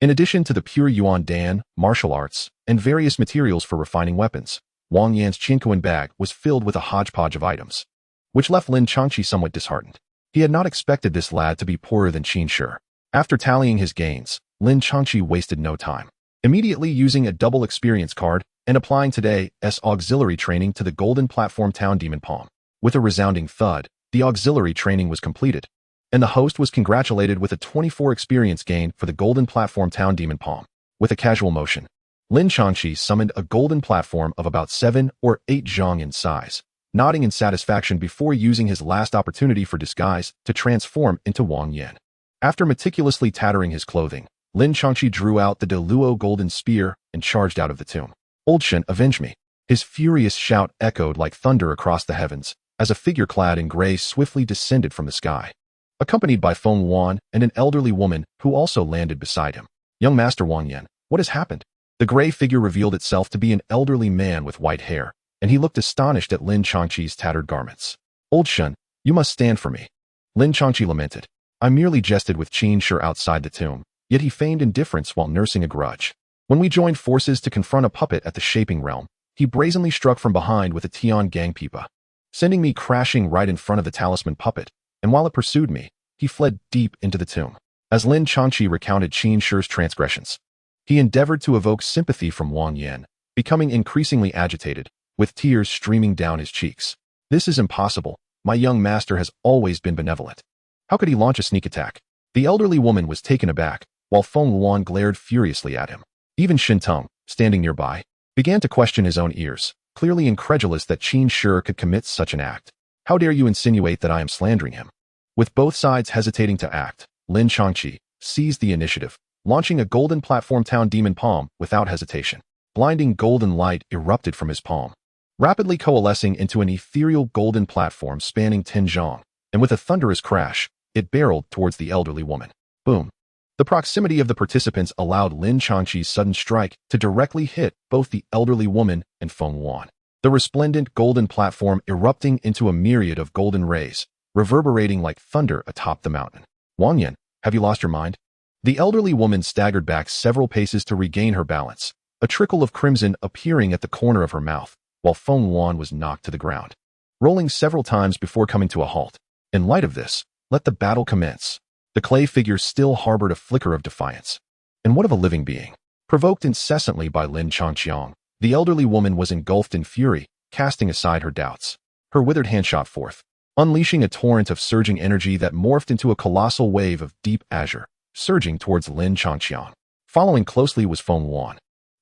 In addition to the pure Yuan Dan, martial arts, and various materials for refining weapons, Wang Yan's Qinkuan bag was filled with a hodgepodge of items, which left Lin Changqi somewhat disheartened. He had not expected this lad to be poorer than Qin Shi. After tallying his gains, Lin Changqi wasted no time. Immediately using a double experience card and applying today's auxiliary training to the Golden Platform Town Demon Palm. With a resounding thud, the auxiliary training was completed, and the host was congratulated with a 24 experience gain for the Golden Platform Town Demon Palm. With a casual motion, Lin Changqi summoned a golden platform of about 7 or 8 zhang in size, nodding in satisfaction before using his last opportunity for disguise to transform into Wang Yan. After meticulously tattering his clothing, Lin Changqi drew out the Deluo golden spear and charged out of the tomb. "Old Shen, avenge me!" His furious shout echoed like thunder across the heavens as a figure clad in gray swiftly descended from the sky, accompanied by Feng Wan and an elderly woman who also landed beside him. "Young Master Wang Yan, what has happened?" The gray figure revealed itself to be an elderly man with white hair, and he looked astonished at Lin Changqi's tattered garments. "Old Shen, you must stand for me," Lin Changqi lamented. "I merely jested with Qin Shi outside the tomb," yet he feigned indifference while nursing a grudge. "When we joined forces to confront a puppet at the Shaping Realm, he brazenly struck from behind with a Tian Gang Pipa, sending me crashing right in front of the talisman puppet, and while it pursued me, he fled deep into the tomb." As Lin Changqi recounted Qin Shi's transgressions, he endeavored to evoke sympathy from Wang Yan, becoming increasingly agitated, with tears streaming down his cheeks. "This is impossible. My young master has always been benevolent. How could he launch a sneak attack?" The elderly woman was taken aback, while Feng Wan glared furiously at him. Even Shin Teng, standing nearby, began to question his own ears, clearly incredulous that Qin Shi could commit such an act. "How dare you insinuate that I am slandering him?" With both sides hesitating to act, Lin Changqi seized the initiative, launching a Golden Platform Town Demon Palm without hesitation. Blinding golden light erupted from his palm, rapidly coalescing into an ethereal golden platform spanning 10 zhang, and with a thunderous crash, it barreled towards the elderly woman. Boom! The proximity of the participants allowed Lin Changqi's sudden strike to directly hit both the elderly woman and Feng Wan. The resplendent golden platform erupting into a myriad of golden rays, reverberating like thunder atop the mountain. "Wang Yan, have you lost your mind?" The elderly woman staggered back several paces to regain her balance, a trickle of crimson appearing at the corner of her mouth, while Feng Wan was knocked to the ground, rolling several times before coming to a halt. In light of this, let the battle commence. The clay figure still harbored a flicker of defiance. And what of a living being? Provoked incessantly by Lin Changqiang, the elderly woman was engulfed in fury, casting aside her doubts. Her withered hand shot forth, unleashing a torrent of surging energy that morphed into a colossal wave of deep azure, surging towards Lin Changqiang. Following closely was Feng Wan,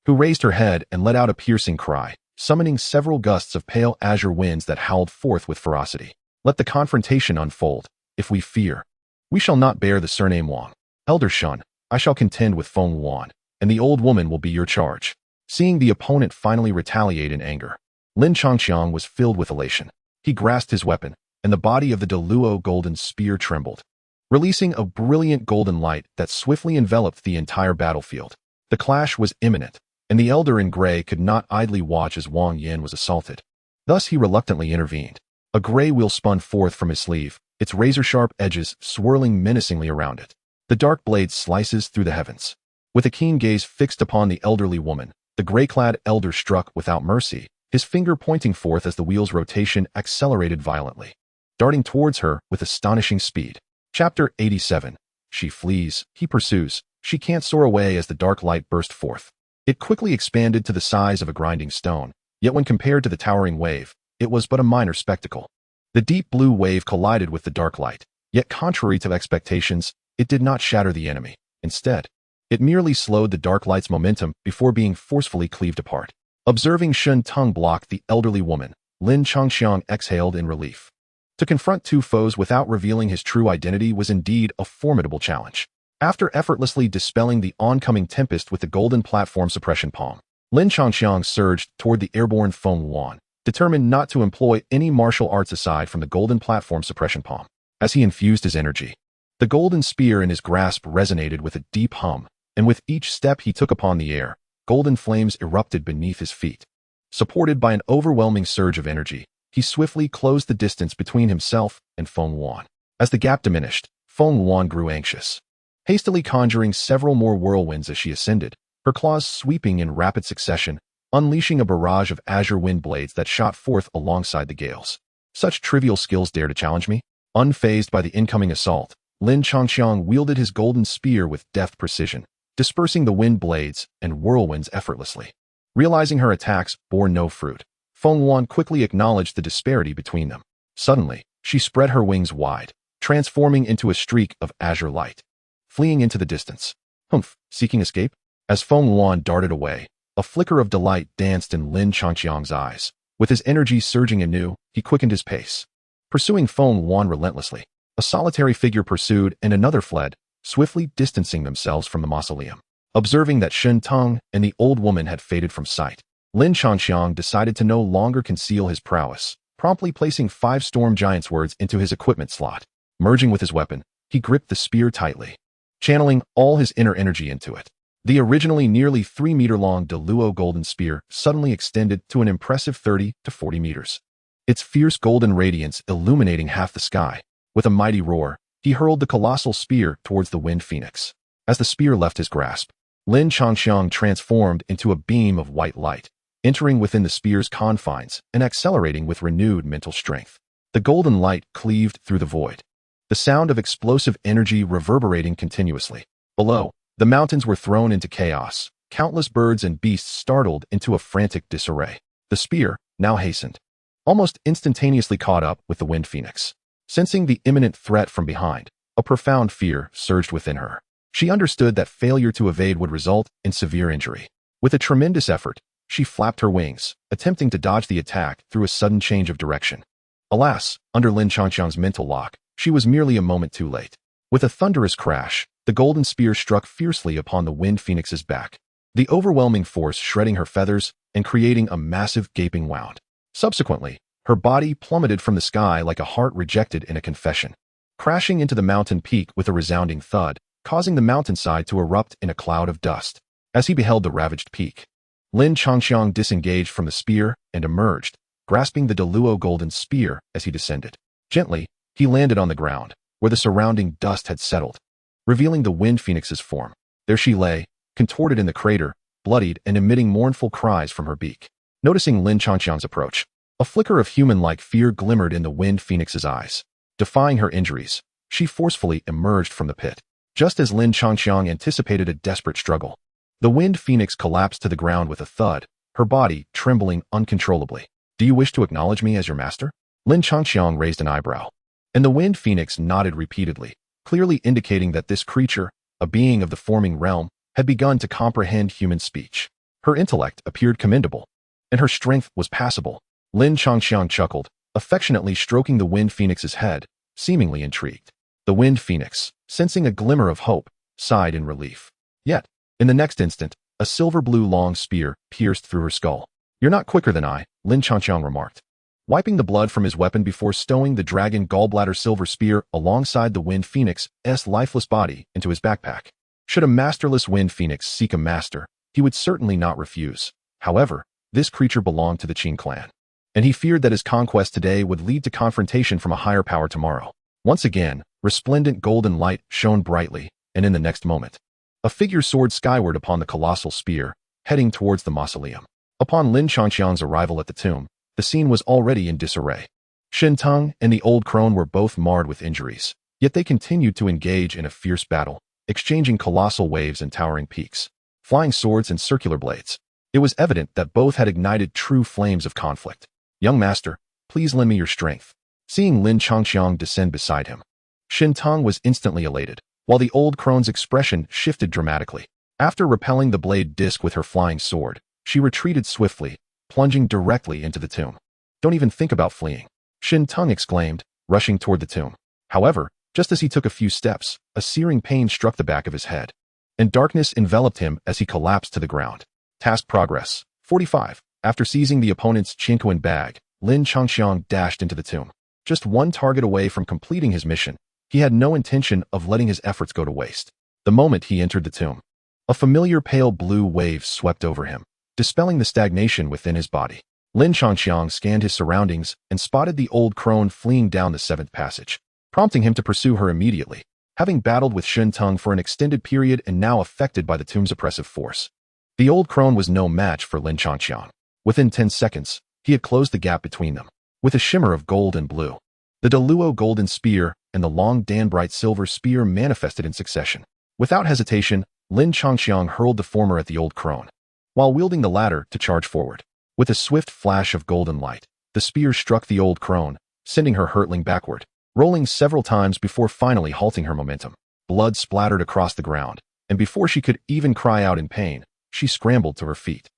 who raised her head and let out a piercing cry, summoning several gusts of pale azure winds that howled forth with ferocity. "Let the confrontation unfold. If we fear, we shall not bear the surname Wang. Elder Shun, I shall contend with Feng Wan, and the old woman will be your charge." Seeing the opponent finally retaliate in anger, Lin Changqiang was filled with elation. He grasped his weapon, and the body of the Deluo golden spear trembled, releasing a brilliant golden light that swiftly enveloped the entire battlefield. The clash was imminent, and the elder in gray could not idly watch as Wang Yan was assaulted. Thus he reluctantly intervened. A gray wheel spun forth from his sleeve, its razor-sharp edges swirling menacingly around it. The dark blade slices through the heavens. With a keen gaze fixed upon the elderly woman, the gray-clad elder struck without mercy, his finger pointing forth as the wheel's rotation accelerated violently, darting towards her with astonishing speed. Chapter 87. She flees, he pursues. She can't soar away as the dark light burst forth. It quickly expanded to the size of a grinding stone, yet when compared to the towering wave, it was but a minor spectacle. The deep blue wave collided with the dark light, yet contrary to expectations, it did not shatter the enemy. Instead, it merely slowed the dark light's momentum before being forcefully cleaved apart. Observing Shen Teng block the elderly woman, Lin Changqiang exhaled in relief. To confront two foes without revealing his true identity was indeed a formidable challenge. After effortlessly dispelling the oncoming tempest with the golden platform suppression palm, Lin Changqiang surged toward the airborne Feng Wan, determined not to employ any martial arts aside from the golden platform suppression palm. As he infused his energy, the golden spear in his grasp resonated with a deep hum, and with each step he took upon the air, golden flames erupted beneath his feet. Supported by an overwhelming surge of energy, he swiftly closed the distance between himself and Feng Wan. As the gap diminished, Feng Wan grew anxious. hastily conjuring several more whirlwinds as she ascended, her claws sweeping in rapid succession, unleashing a barrage of azure wind blades that shot forth alongside the gales. Such trivial skills dare to challenge me? Unfazed by the incoming assault, Lin Changxiang wielded his golden spear with deft precision, dispersing the wind blades and whirlwinds effortlessly. Realizing her attacks bore no fruit, Feng Yuan quickly acknowledged the disparity between them. Suddenly, she spread her wings wide, transforming into a streak of azure light, fleeing into the distance. Humph, seeking escape? As Feng Yuan darted away, a flicker of delight danced in Lin Changxiang's eyes. With his energy surging anew, he quickened his pace, pursuing Feng Yuan relentlessly. A solitary figure pursued and another fled, swiftly distancing themselves from the mausoleum. Observing that Shen Teng and the old woman had faded from sight, Lin Changxiang decided to no longer conceal his prowess, promptly placing 5 storm giant's words into his equipment slot. Merging with his weapon, he gripped the spear tightly, channeling all his inner energy into it. The originally nearly 3-meter-long Deluo golden spear suddenly extended to an impressive 30 to 40 meters. Its fierce golden radiance illuminating half the sky. With a mighty roar, he hurled the colossal spear towards the wind phoenix. As the spear left his grasp, Lin Changxiang transformed into a beam of white light, entering within the spear's confines and accelerating with renewed mental strength. The golden light cleaved through the void, the sound of explosive energy reverberating continuously. Below, the mountains were thrown into chaos, countless birds and beasts startled into a frantic disarray. The spear, now hastened, almost instantaneously caught up with the wind phoenix. Sensing the imminent threat from behind, a profound fear surged within her. She understood that failure to evade would result in severe injury. With a tremendous effort, she flapped her wings, attempting to dodge the attack through a sudden change of direction. Alas, under Lin Changxiang's mental lock, she was merely a moment too late. With a thunderous crash, the golden spear struck fiercely upon the wind phoenix's back, the overwhelming force shredding her feathers and creating a massive gaping wound. Subsequently, her body plummeted from the sky like a heart rejected in a confession, crashing into the mountain peak with a resounding thud, causing the mountainside to erupt in a cloud of dust. As he beheld the ravaged peak, Lin Changxiang disengaged from the spear and emerged, grasping the Deluo golden spear as he descended. Gently, he landed on the ground, where the surrounding dust had settled, revealing the wind phoenix's form. There she lay, contorted in the crater, bloodied and emitting mournful cries from her beak. Noticing Lin Changxiang's approach, a flicker of human-like fear glimmered in the wind phoenix's eyes. Defying her injuries, she forcefully emerged from the pit. Just as Lin Changxiang anticipated a desperate struggle, the wind phoenix collapsed to the ground with a thud, her body trembling uncontrollably. Do you wish to acknowledge me as your master? Lin Changxiang raised an eyebrow, and the wind phoenix nodded repeatedly, clearly indicating that this creature, a being of the forming realm, had begun to comprehend human speech. Her intellect appeared commendable, and her strength was passable. Lin Changxiang chuckled, affectionately stroking the wind phoenix's head, seemingly intrigued. The wind phoenix, sensing a glimmer of hope, sighed in relief. Yet, in the next instant, a silver-blue long spear pierced through her skull. You're not quicker than I, Lin Changxiang remarked, wiping the blood from his weapon before stowing the dragon gallbladder silver spear alongside the wind phoenix's lifeless body into his backpack. Should a masterless wind phoenix seek a master, he would certainly not refuse. However, this creature belonged to the Qin clan, and he feared that his conquest today would lead to confrontation from a higher power tomorrow. Once again, resplendent golden light shone brightly, and in the next moment, a figure soared skyward upon the colossal spear, heading towards the mausoleum. Upon Lin Changxiang's arrival at the tomb, the scene was already in disarray. Shen Teng and the old crone were both marred with injuries, yet they continued to engage in a fierce battle, exchanging colossal waves and towering peaks, flying swords and circular blades. It was evident that both had ignited true flames of conflict. Young master, please lend me your strength. Seeing Lin Changxiang descend beside him, Shen Teng was instantly elated, while the old crone's expression shifted dramatically. After repelling the blade disc with her flying sword, she retreated swiftly, plunging directly into the tomb. Don't even think about fleeing, Shen Teng exclaimed, rushing toward the tomb. However, just as he took a few steps, a searing pain struck the back of his head, and darkness enveloped him as he collapsed to the ground. Task progress, 45. After seizing the opponent's Qinquan bag, Lin Changxiang dashed into the tomb. Just one target away from completing his mission, he had no intention of letting his efforts go to waste. The moment he entered the tomb, a familiar pale blue wave swept over him, dispelling the stagnation within his body. Lin Changxiang scanned his surroundings and spotted the old crone fleeing down the 7th passage, prompting him to pursue her immediately. having battled with Shun Tung for an extended period and now affected by the tomb's oppressive force. The old crone was no match for Lin Changqiang. Within 10 seconds, he had closed the gap between them, with a shimmer of gold and blue. The Deluo golden spear and the long Danbright silver spear manifested in succession. Without hesitation, Lin Changqiang hurled the former at the old crone, while wielding the latter to charge forward. With a swift flash of golden light, the spear struck the old crone, sending her hurtling backward, rolling several times before finally halting her momentum. Blood splattered across the ground, and before she could even cry out in pain, she scrambled to her feet.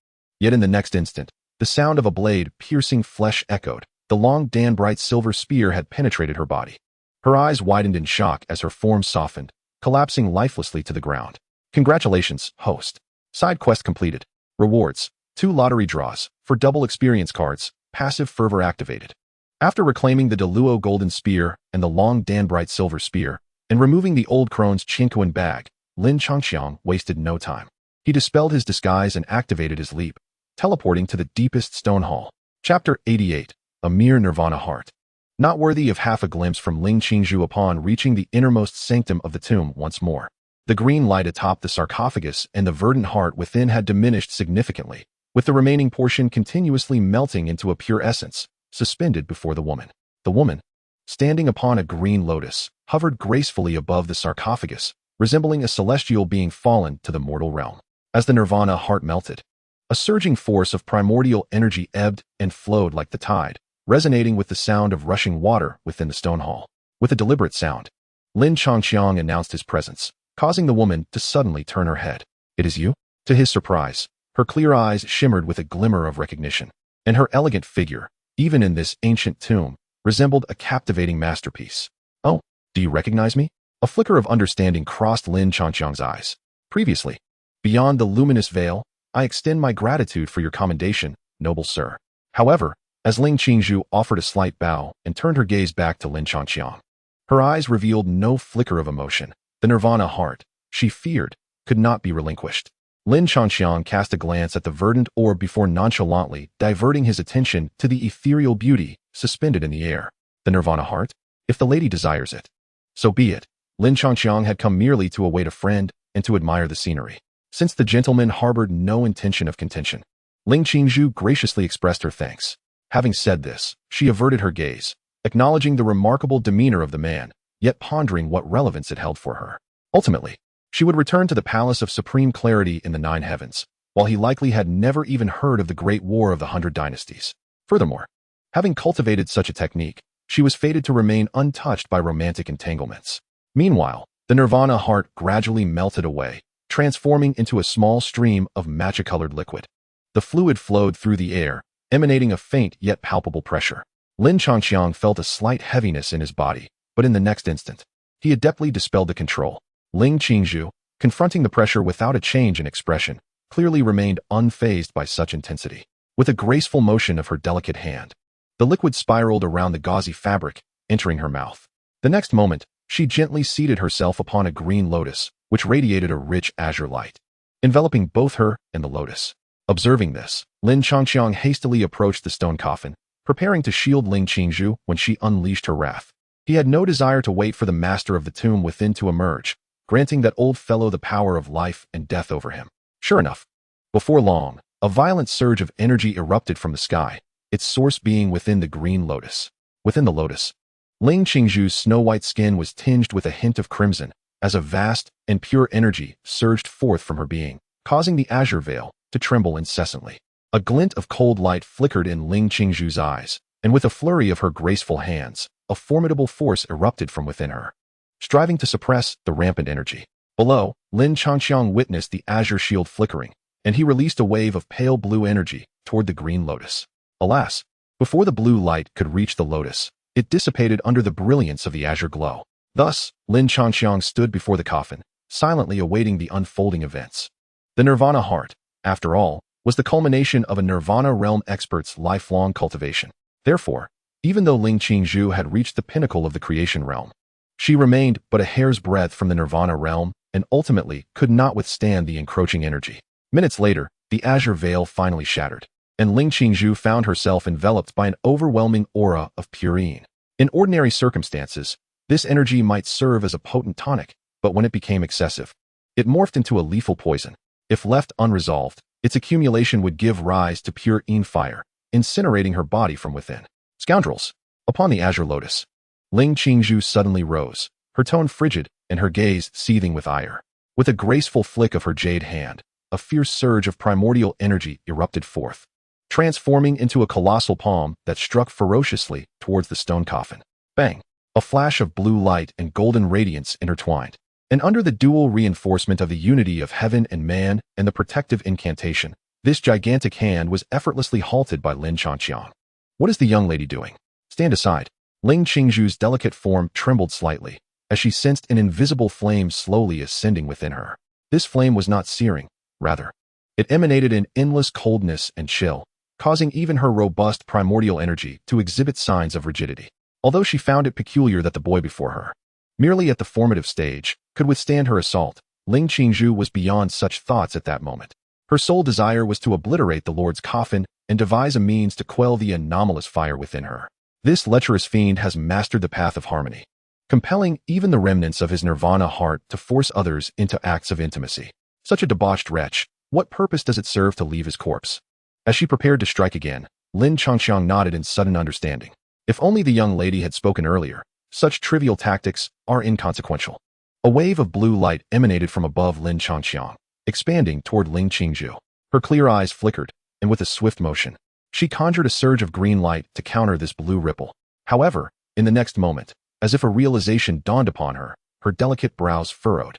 Yet in the next instant, the sound of a blade piercing flesh echoed. The long Danbright silver spear had penetrated her body. Her eyes widened in shock as her form softened, collapsing lifelessly to the ground. Congratulations, host. Side quest completed. Rewards: 2 lottery draws for double experience cards, passive fervor activated. After reclaiming the Deluo golden spear and the long Danbright silver spear, and removing the old crone's Chinquan bag, Lin Changqiang wasted no time. He dispelled his disguise and activated his leap, teleporting to the deepest stone hall. Chapter 88. A mere nirvana heart. Not worthy of half a glimpse from Ling Qingzhu upon reaching the innermost sanctum of the tomb once more. The green light atop the sarcophagus and the verdant heart within had diminished significantly, with the remaining portion continuously melting into a pure essence, suspended before the woman. The woman, standing upon a green lotus, hovered gracefully above the sarcophagus, resembling a celestial being fallen to the mortal realm. As the nirvana heart melted, a surging force of primordial energy ebbed and flowed like the tide, resonating with the sound of rushing water within the stone hall. With a deliberate sound, Lin Changqiang announced his presence, causing the woman to suddenly turn her head. "It is you?" To his surprise, her clear eyes shimmered with a glimmer of recognition, and her elegant figure, even in this ancient tomb, resembled a captivating masterpiece. "Oh, do you recognize me?" A flicker of understanding crossed Lin Changqiang's eyes. "Previously, beyond the luminous veil, I extend my gratitude for your commendation, noble sir." However, as Ling Qingzhu offered a slight bow and turned her gaze back to Lin Changqiang, her eyes revealed no flicker of emotion. The nirvana heart, she feared, could not be relinquished. Lin Changqiang cast a glance at the verdant orb before nonchalantly diverting his attention to the ethereal beauty suspended in the air. The nirvana heart? If the lady desires it, so be it. Lin Changqiang had come merely to await a friend and to admire the scenery. Since the gentleman harbored no intention of contention, Ling Qingzhu graciously expressed her thanks. Having said this, she averted her gaze, acknowledging the remarkable demeanor of the man, yet pondering what relevance it held for her. Ultimately, she would return to the Palace of Supreme Clarity in the Nine Heavens, while he likely had never even heard of the Great War of the 100 Dynasties. Furthermore, having cultivated such a technique, she was fated to remain untouched by romantic entanglements. Meanwhile, the nirvana heart gradually melted away, transforming into a small stream of matcha-colored liquid. The fluid flowed through the air, emanating a faint yet palpable pressure. Lin Changqiang felt a slight heaviness in his body, but in the next instant, he adeptly dispelled the control. Ling Qingzhu, confronting the pressure without a change in expression, clearly remained unfazed by such intensity. With a graceful motion of her delicate hand, the liquid spiraled around the gauzy fabric, entering her mouth. The next moment, she gently seated herself upon a green lotus, which radiated a rich azure light, enveloping both her and the lotus. Observing this, Lin Changqiang hastily approached the stone coffin, preparing to shield Ling Qingzhu when she unleashed her wrath. He had no desire to wait for the master of the tomb within to emerge, granting that old fellow the power of life and death over him. Sure enough, before long, a violent surge of energy erupted from the sky, its source being within the green lotus. Within the lotus, Ling Qingzhu's snow-white skin was tinged with a hint of crimson, as a vast and pure energy surged forth from her being, causing the azure veil to tremble incessantly. A glint of cold light flickered in Ling Qingzhu's eyes, and with a flurry of her graceful hands, a formidable force erupted from within her, striving to suppress the rampant energy. Below, Lin Changqiang witnessed the azure shield flickering, and he released a wave of pale blue energy toward the green lotus. Alas, before the blue light could reach the lotus, it dissipated under the brilliance of the azure glow. Thus, Lin Changqiang stood before the coffin, silently awaiting the unfolding events. The nirvana heart, after all, was the culmination of a nirvana realm expert's lifelong cultivation. Therefore, even though Ling Qingzhu had reached the pinnacle of the creation realm, she remained but a hair's breadth from the nirvana realm and ultimately could not withstand the encroaching energy. Minutes later, the azure veil finally shattered, and Ling Qingzhu found herself enveloped by an overwhelming aura of purine. In ordinary circumstances, This energy might serve as a potent tonic, but when it became excessive, it morphed into a lethal poison. If left unresolved, its accumulation would give rise to pure fire, incinerating her body from within. Scoundrels! Upon the azure lotus, Ling Qingzhu suddenly rose, her tone frigid and her gaze seething with ire. With a graceful flick of her jade hand, a fierce surge of primordial energy erupted forth, transforming into a colossal palm that struck ferociously towards the stone coffin. Bang! A flash of blue light and golden radiance intertwined, and under the dual reinforcement of the unity of heaven and man and the protective incantation, this gigantic hand was effortlessly halted by Lin Changqiang. What is the young lady doing? Stand aside. Ling Qingzhu's delicate form trembled slightly, as she sensed an invisible flame slowly ascending within her. This flame was not searing, rather, it emanated an endless coldness and chill, causing even her robust primordial energy to exhibit signs of rigidity. Although she found it peculiar that the boy before her, merely at the formative stage, could withstand her assault, Ling Qingzhu was beyond such thoughts at that moment. Her sole desire was to obliterate the Lord's coffin and devise a means to quell the anomalous fire within her. This lecherous fiend has mastered the path of harmony, compelling even the remnants of his nirvana heart to force others into acts of intimacy. Such a debauched wretch, what purpose does it serve to leave his corpse? As she prepared to strike again, Lin Changqiang nodded in sudden understanding. If only the young lady had spoken earlier. Such trivial tactics are inconsequential. A wave of blue light emanated from above Lin Changqiang, expanding toward Ling Qingzhu. Her clear eyes flickered, and with a swift motion, she conjured a surge of green light to counter this blue ripple. However, in the next moment, as if a realization dawned upon her, her delicate brows furrowed,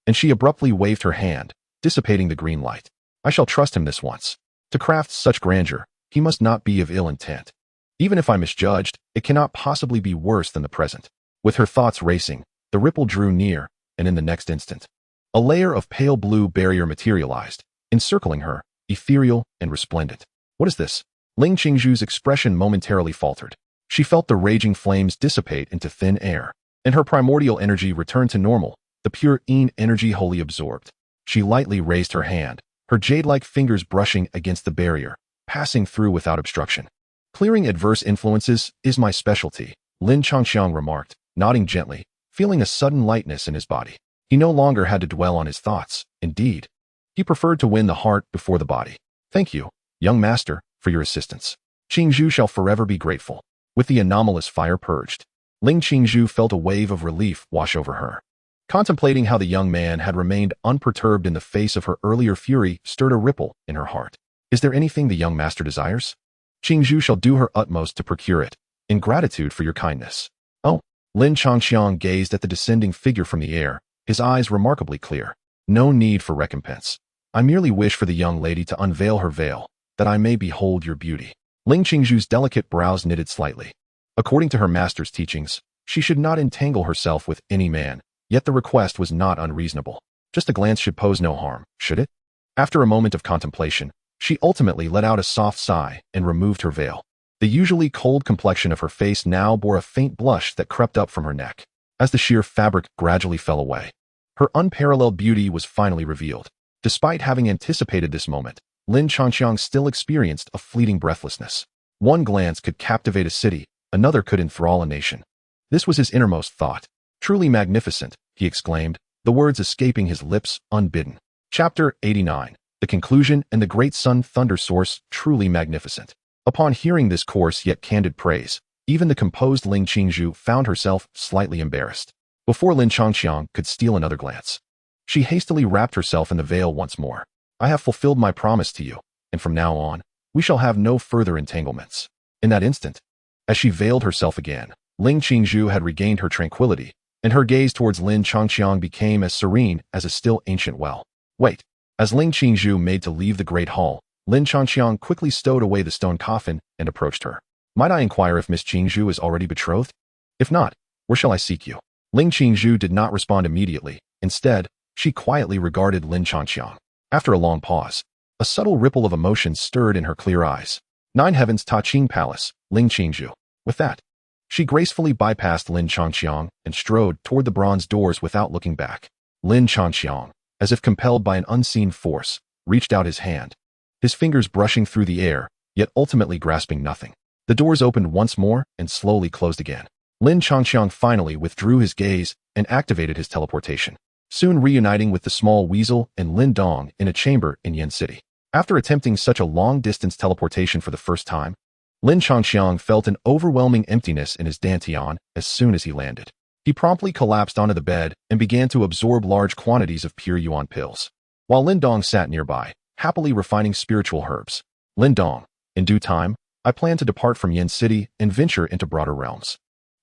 and she abruptly waved her hand, dissipating the green light. I shall trust him this once. To craft such grandeur, he must not be of ill intent. Even if I misjudged, it cannot possibly be worse than the present. With her thoughts racing, the ripple drew near, and in the next instant, a layer of pale blue barrier materialized, encircling her, ethereal and resplendent. What is this? Ling Qingzhu's expression momentarily faltered. She felt the raging flames dissipate into thin air, and her primordial energy returned to normal, the pure energy wholly absorbed. She lightly raised her hand, her jade-like fingers brushing against the barrier, passing through without obstruction. Clearing adverse influences is my specialty, Lin Changqiang remarked, nodding gently, feeling a sudden lightness in his body. He no longer had to dwell on his thoughts. Indeed, he preferred to win the heart before the body. Thank you, young master, for your assistance. Qingzhu shall forever be grateful. With the anomalous fire purged, Ling Qingzhu felt a wave of relief wash over her. Contemplating how the young man had remained unperturbed in the face of her earlier fury stirred a ripple in her heart. Is there anything the young master desires? Qingzhu shall do her utmost to procure it, in gratitude for your kindness. Oh, Lin Changqiang gazed at the descending figure from the air, his eyes remarkably clear. No need for recompense. I merely wish for the young lady to unveil her veil, that I may behold your beauty. Ling Qingzhu's delicate brows knitted slightly. According to her master's teachings, she should not entangle herself with any man, yet the request was not unreasonable. Just a glance should pose no harm, should it? After a moment of contemplation, she ultimately let out a soft sigh and removed her veil. The usually cold complexion of her face now bore a faint blush that crept up from her neck. As the sheer fabric gradually fell away, her unparalleled beauty was finally revealed. Despite having anticipated this moment, Lin Changqiang still experienced a fleeting breathlessness. One glance could captivate a city, another could enthrall a nation. This was his innermost thought. Truly magnificent, he exclaimed, the words escaping his lips unbidden. Chapter 89. The conclusion and the great sun thunder source, truly magnificent. Upon hearing this coarse yet candid praise, even the composed Ling Qingzhu found herself slightly embarrassed. Before Lin Changqiang could steal another glance, she hastily wrapped herself in the veil once more. I have fulfilled my promise to you, and from now on, we shall have no further entanglements. In that instant, as she veiled herself again, Ling Qingzhu had regained her tranquility, and her gaze towards Lin Changqiang became as serene as a still ancient well. Wait. As Ling Qingzhu made to leave the great hall, Lin Changqiang quickly stowed away the stone coffin and approached her. Might I inquire if Miss Qingzhu is already betrothed? If not, where shall I seek you? Ling Qingzhu did not respond immediately. Instead, she quietly regarded Lin Changqiang. After a long pause, a subtle ripple of emotion stirred in her clear eyes. Nine Heavens Ta Ching Palace, Ling Qingzhu. With that, she gracefully bypassed Lin Changqiang and strode toward the bronze doors without looking back. Lin Changqiang, as if compelled by an unseen force, reached out his hand, his fingers brushing through the air, yet ultimately grasping nothing. The doors opened once more and slowly closed again. Lin Changqiang finally withdrew his gaze and activated his teleportation, soon reuniting with the small weasel and Lin Dong in a chamber in Yen City. After attempting such a long-distance teleportation for the first time, Lin Changqiang felt an overwhelming emptiness in his dantian as soon as he landed. He promptly collapsed onto the bed and began to absorb large quantities of pure yuan pills, while Lin Dong sat nearby, happily refining spiritual herbs. Lin Dong, in due time, I plan to depart from Yen City and venture into broader realms.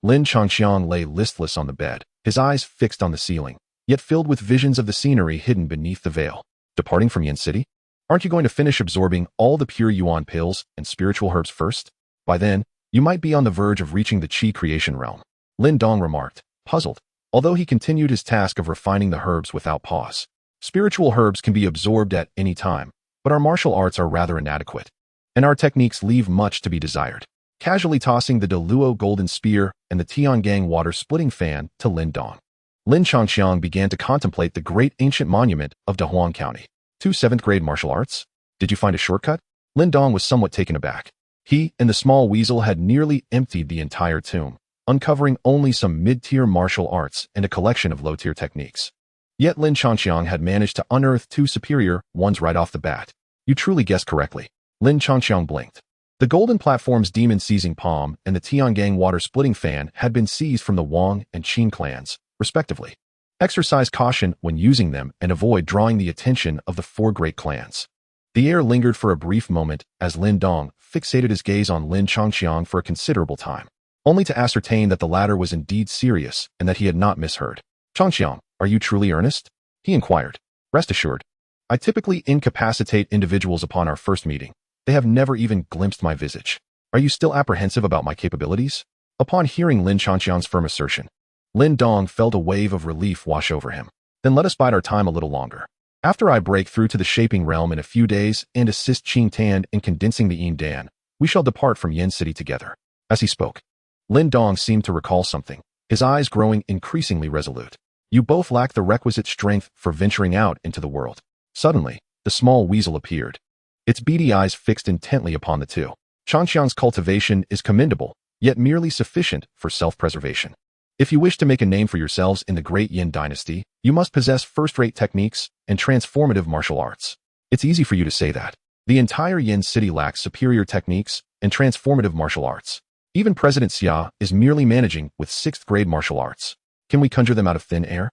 Lin Changqiang lay listless on the bed, his eyes fixed on the ceiling, yet filled with visions of the scenery hidden beneath the veil. Departing from Yen City? Aren't you going to finish absorbing all the pure yuan pills and spiritual herbs first? By then, you might be on the verge of reaching the Qi creation realm, Lin Dong remarked, puzzled, although he continued his task of refining the herbs without pause. Spiritual herbs can be absorbed at any time, but our martial arts are rather inadequate, and our techniques leave much to be desired. Casually tossing the Deluo golden spear and the Tiangang water-splitting fan to Lin Dong, Lin Changqiang began to contemplate the great ancient monument of Dahuang County. 2 7th-grade martial arts? Did you find a shortcut? Lin Dong was somewhat taken aback. He and the small weasel had nearly emptied the entire tomb, uncovering only some mid-tier martial arts and a collection of low-tier techniques. Yet Lin Changqiang had managed to unearth 2 superior ones right off the bat. You truly guessed correctly. Lin Changqiang blinked. The golden platform's demon-seizing palm and the Tiangang water-splitting fan had been seized from the Wang and Qin clans, respectively. Exercise caution when using them and avoid drawing the attention of the 4 great clans. The air lingered for a brief moment as Lin Dong fixated his gaze on Lin Changqiang for a considerable time, only to ascertain that the latter was indeed serious and that he had not misheard. Changqiang, are you truly earnest? He inquired. Rest assured. I typically incapacitate individuals upon our first meeting. They have never even glimpsed my visage. Are you still apprehensive about my capabilities? Upon hearing Lin Changqiang's firm assertion, Lin Dong felt a wave of relief wash over him. Then let us bide our time a little longer. After I break through to the shaping realm in a few days and assist Qing Tan in condensing the Yin Dan, we shall depart from Yen City together. As he spoke, Lin Dong seemed to recall something, his eyes growing increasingly resolute. You both lack the requisite strength for venturing out into the world. Suddenly, the small weasel appeared, its beady eyes fixed intently upon the two. Changqiang's cultivation is commendable, yet merely sufficient for self-preservation. If you wish to make a name for yourselves in the great Yin dynasty, you must possess first-rate techniques and transformative martial arts. It's easy for you to say that. The entire Yen City lacks superior techniques and transformative martial arts. Even President Xia is merely managing with 6th-grade martial arts. Can we conjure them out of thin air?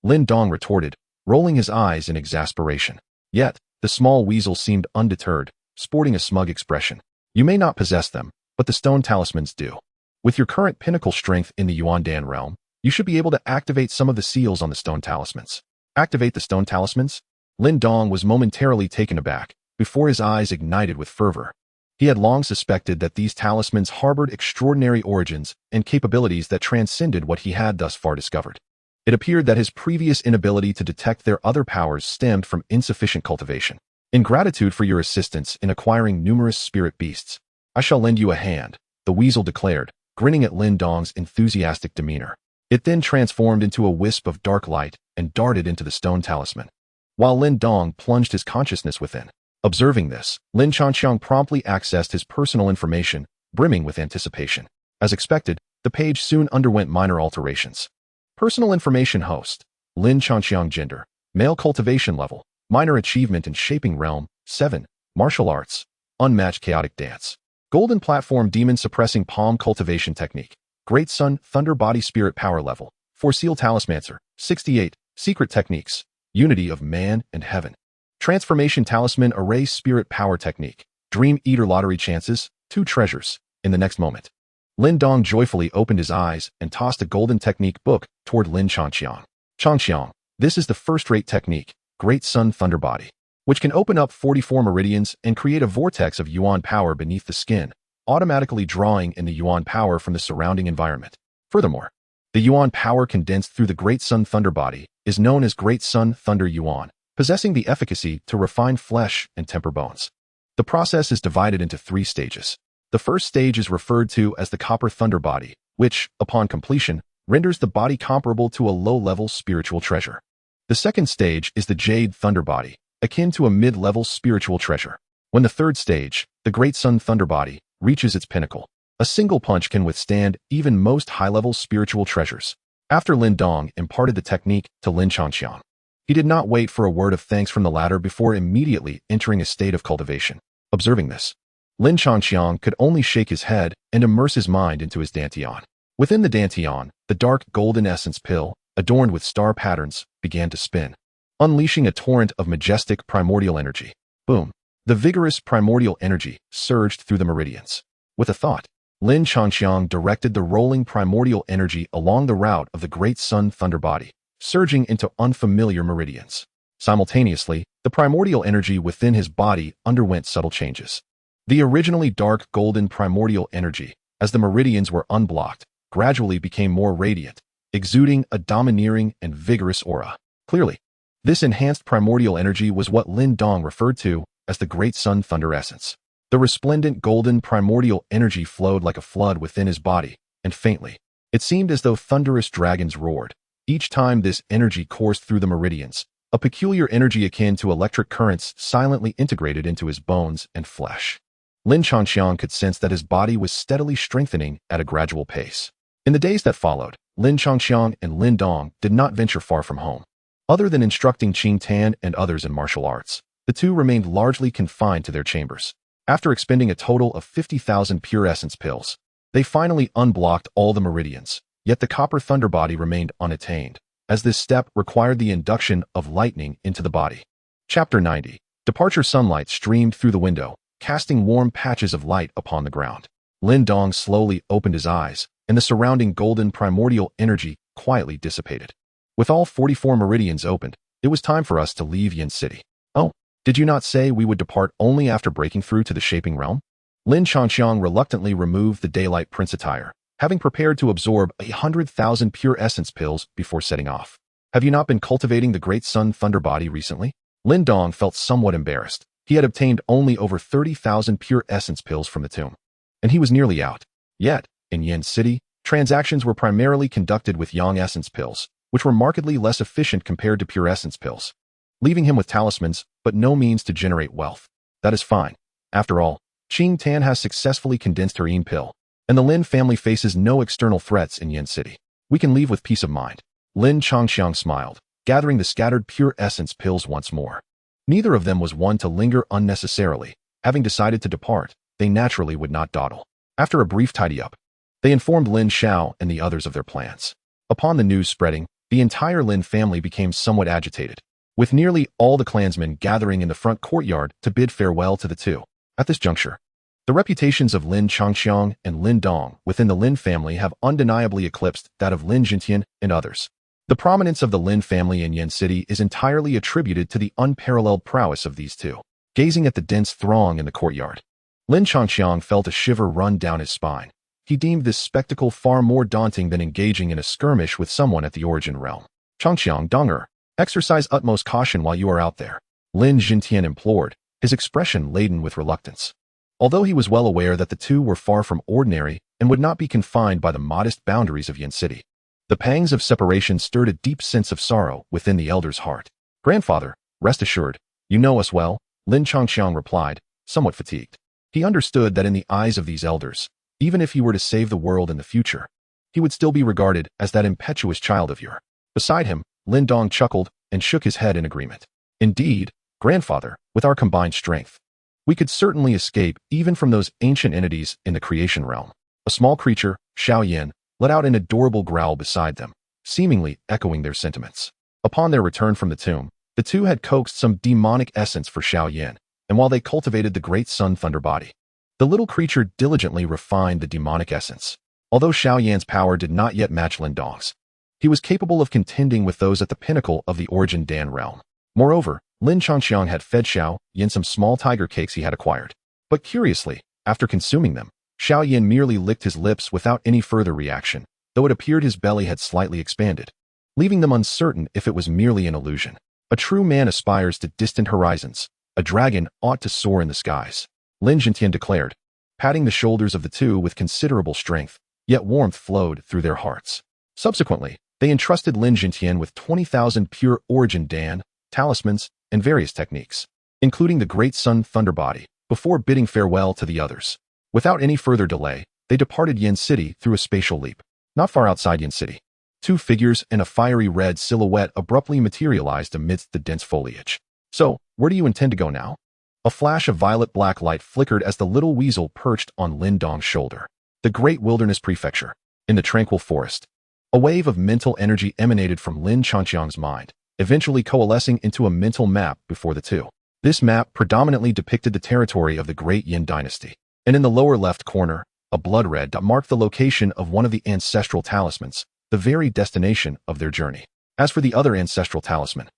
Lin Dong retorted, rolling his eyes in exasperation. Yet, the small weasel seemed undeterred, sporting a smug expression. You may not possess them, but the stone talismans do. With your current pinnacle strength in the Yuan Dan realm, you should be able to activate some of the seals on the stone talismans. Activate the stone talismans? Lin Dong was momentarily taken aback, before his eyes ignited with fervor. He had long suspected that these talismans harbored extraordinary origins and capabilities that transcended what he had thus far discovered. It appeared that his previous inability to detect their other powers stemmed from insufficient cultivation. In gratitude for your assistance in acquiring numerous spirit beasts, I shall lend you a hand, the weasel declared, grinning at Lin Dong's enthusiastic demeanor. It then transformed into a wisp of dark light and darted into the stone talisman, while Lin Dong plunged his consciousness within. Observing this, Lin Changqiang promptly accessed his personal information, brimming with anticipation. As expected, the page soon underwent minor alterations. Personal information host, Lin Changqiang gender, male cultivation level, minor achievement in shaping realm, 7, martial arts, unmatched chaotic dance. Golden platform demon suppressing palm cultivation technique. Great Sun Thunder Body Spirit Power Level. 4 Seal Talismancer. 68. Secret Techniques. Unity of Man and Heaven. Transformation Talisman Array Spirit Power Technique. Dream Eater Lottery Chances. 2 treasures. In the next moment, Lin Dong joyfully opened his eyes and tossed a golden technique book toward Lin Changqiang. Changqiang, this is the first-rate technique, Great Sun Thunder Body, which can open up 44 meridians and create a vortex of yuan power beneath the skin, automatically drawing in the yuan power from the surrounding environment. Furthermore, the yuan power condensed through the Great Sun Thunder Body is known as Great Sun Thunder Yuan, possessing the efficacy to refine flesh and temper bones. The process is divided into 3 stages. The first stage is referred to as the Copper Thunder Body, which, upon completion, renders the body comparable to a low-level spiritual treasure. The second stage is the Jade Thunder Body, akin to a mid-level spiritual treasure. When the third stage, the Great Sun Thunder Body, reaches its pinnacle, A single punch can withstand even most high-level spiritual treasures. After Lin Dong imparted the technique to Lin Changxiang, he did not wait for a word of thanks from the latter before immediately entering a state of cultivation. Observing this, Lin Changxiang could only shake his head and immerse his mind into his dantian. Within the dantian, the dark golden essence pill, adorned with star patterns, began to spin, unleashing a torrent of majestic primordial energy. Boom! The vigorous primordial energy surged through the meridians. With a thought, Lin Changxiang directed the rolling primordial energy along the route of the great sun thunder body, surging into unfamiliar meridians. Simultaneously, the primordial energy within his body underwent subtle changes. The originally dark golden primordial energy, as the meridians were unblocked, gradually became more radiant, exuding a domineering and vigorous aura. Clearly, this enhanced primordial energy was what Lin Dong referred to as the great sun thunder essence. The resplendent golden primordial energy flowed like a flood within his body, and faintly, it seemed as though thunderous dragons roared. Each time this energy coursed through the meridians, a peculiar energy akin to electric currents silently integrated into his bones and flesh. Lin Changxiang could sense that his body was steadily strengthening at a gradual pace. In the days that followed, Lin Changxiang and Lin Dong did not venture far from home. Other than instructing Qing Tan and others in martial arts, the two remained largely confined to their chambers. After expending a total of 50,000 pure essence pills, they finally unblocked all the meridians, yet the copper thunder body remained unattained, as this step required the induction of lightning into the body. Chapter 90. Departure sunlight streamed through the window, casting warm patches of light upon the ground. Lin Dong slowly opened his eyes, and the surrounding golden primordial energy quietly dissipated. With all 44 meridians opened, it was time for us to leave Yin City. Oh, did you not say we would depart only after breaking through to the shaping realm? Lin Changxiang reluctantly removed the daylight prince attire, having prepared to absorb 100,000 pure essence pills before setting off. Have you not been cultivating the great sun thunder body recently? Lin Dong felt somewhat embarrassed. He had obtained only over 30,000 pure essence pills from the tomb, and he was nearly out. Yet, in Yin City, transactions were primarily conducted with yang essence pills, which were markedly less efficient compared to pure essence pills, leaving him with talismans, but no means to generate wealth. That is fine. After all, Qing Tan has successfully condensed her Yin pill, and the Lin family faces no external threats in Yin City. We can leave with peace of mind. Lin Changxiang smiled, gathering the scattered pure essence pills once more. Neither of them was one to linger unnecessarily. Having decided to depart, they naturally would not dawdle. After a brief tidy-up, they informed Lin Xiao and the others of their plans. Upon the news spreading, the entire Lin family became somewhat agitated, with nearly all the clansmen gathering in the front courtyard to bid farewell to the two. At this juncture, the reputations of Lin Changxiang and Lin Dong within the Lin family have undeniably eclipsed that of Lin Jintian and others. The prominence of the Lin family in Yin City is entirely attributed to the unparalleled prowess of these two. Gazing at the dense throng in the courtyard, Lin Changxiang felt a shiver run down his spine. He deemed this spectacle far more daunting than engaging in a skirmish with someone at the origin realm. Changxiang Donger, exercise utmost caution while you are out there, Lin Jintian implored, his expression laden with reluctance. Although he was well aware that the two were far from ordinary and would not be confined by the modest boundaries of Yin City, the pangs of separation stirred a deep sense of sorrow within the elder's heart. Grandfather, rest assured, you know us well, Lin Changxiang replied, somewhat fatigued. He understood that in the eyes of these elders, even if he were to save the world in the future, he would still be regarded as that impetuous child of yore. Beside him, Lin Dong chuckled and shook his head in agreement. Indeed, grandfather, with our combined strength, we could certainly escape even from those ancient entities in the creation realm. A small creature, Xiao Yin, let out an adorable growl beside them, seemingly echoing their sentiments. Upon their return from the tomb, the two had coaxed some demonic essence for Xiao Yin, and while they cultivated the great sun thunder body, the little creature diligently refined the demonic essence. Although Xiao Yan's power did not yet match Lin Dong's, he was capable of contending with those at the pinnacle of the origin Dan realm. Moreover, Lin Changxiang had fed Xiao Yin some small tiger cakes he had acquired. But curiously, after consuming them, Xiao Yin merely licked his lips without any further reaction, though it appeared his belly had slightly expanded, leaving them uncertain if it was merely an illusion. A true man aspires to distant horizons. A dragon ought to soar in the skies, Lin Jintian declared, patting the shoulders of the two with considerable strength, yet warmth flowed through their hearts. Subsequently, they entrusted Lin Jintian with 20,000 pure origin Dan, talismans, and various techniques, including the great sun thunder body, before bidding farewell to the others. Without any further delay, they departed Yin City through a spatial leap. Not far outside Yin City, two figures and a fiery red silhouette abruptly materialized amidst the dense foliage. So, where do you intend to go now? A flash of violet-black light flickered as the little weasel perched on Lin Dong's shoulder. The Great Wilderness Prefecture. In the tranquil forest. A wave of mental energy emanated from Lin Changqiang's mind, eventually coalescing into a mental map before the two. This map predominantly depicted the territory of the Great Yin Dynasty, and in the lower left corner, a blood red dot marked the location of one of the ancestral talismans, the very destination of their journey. As for the other ancestral talisman,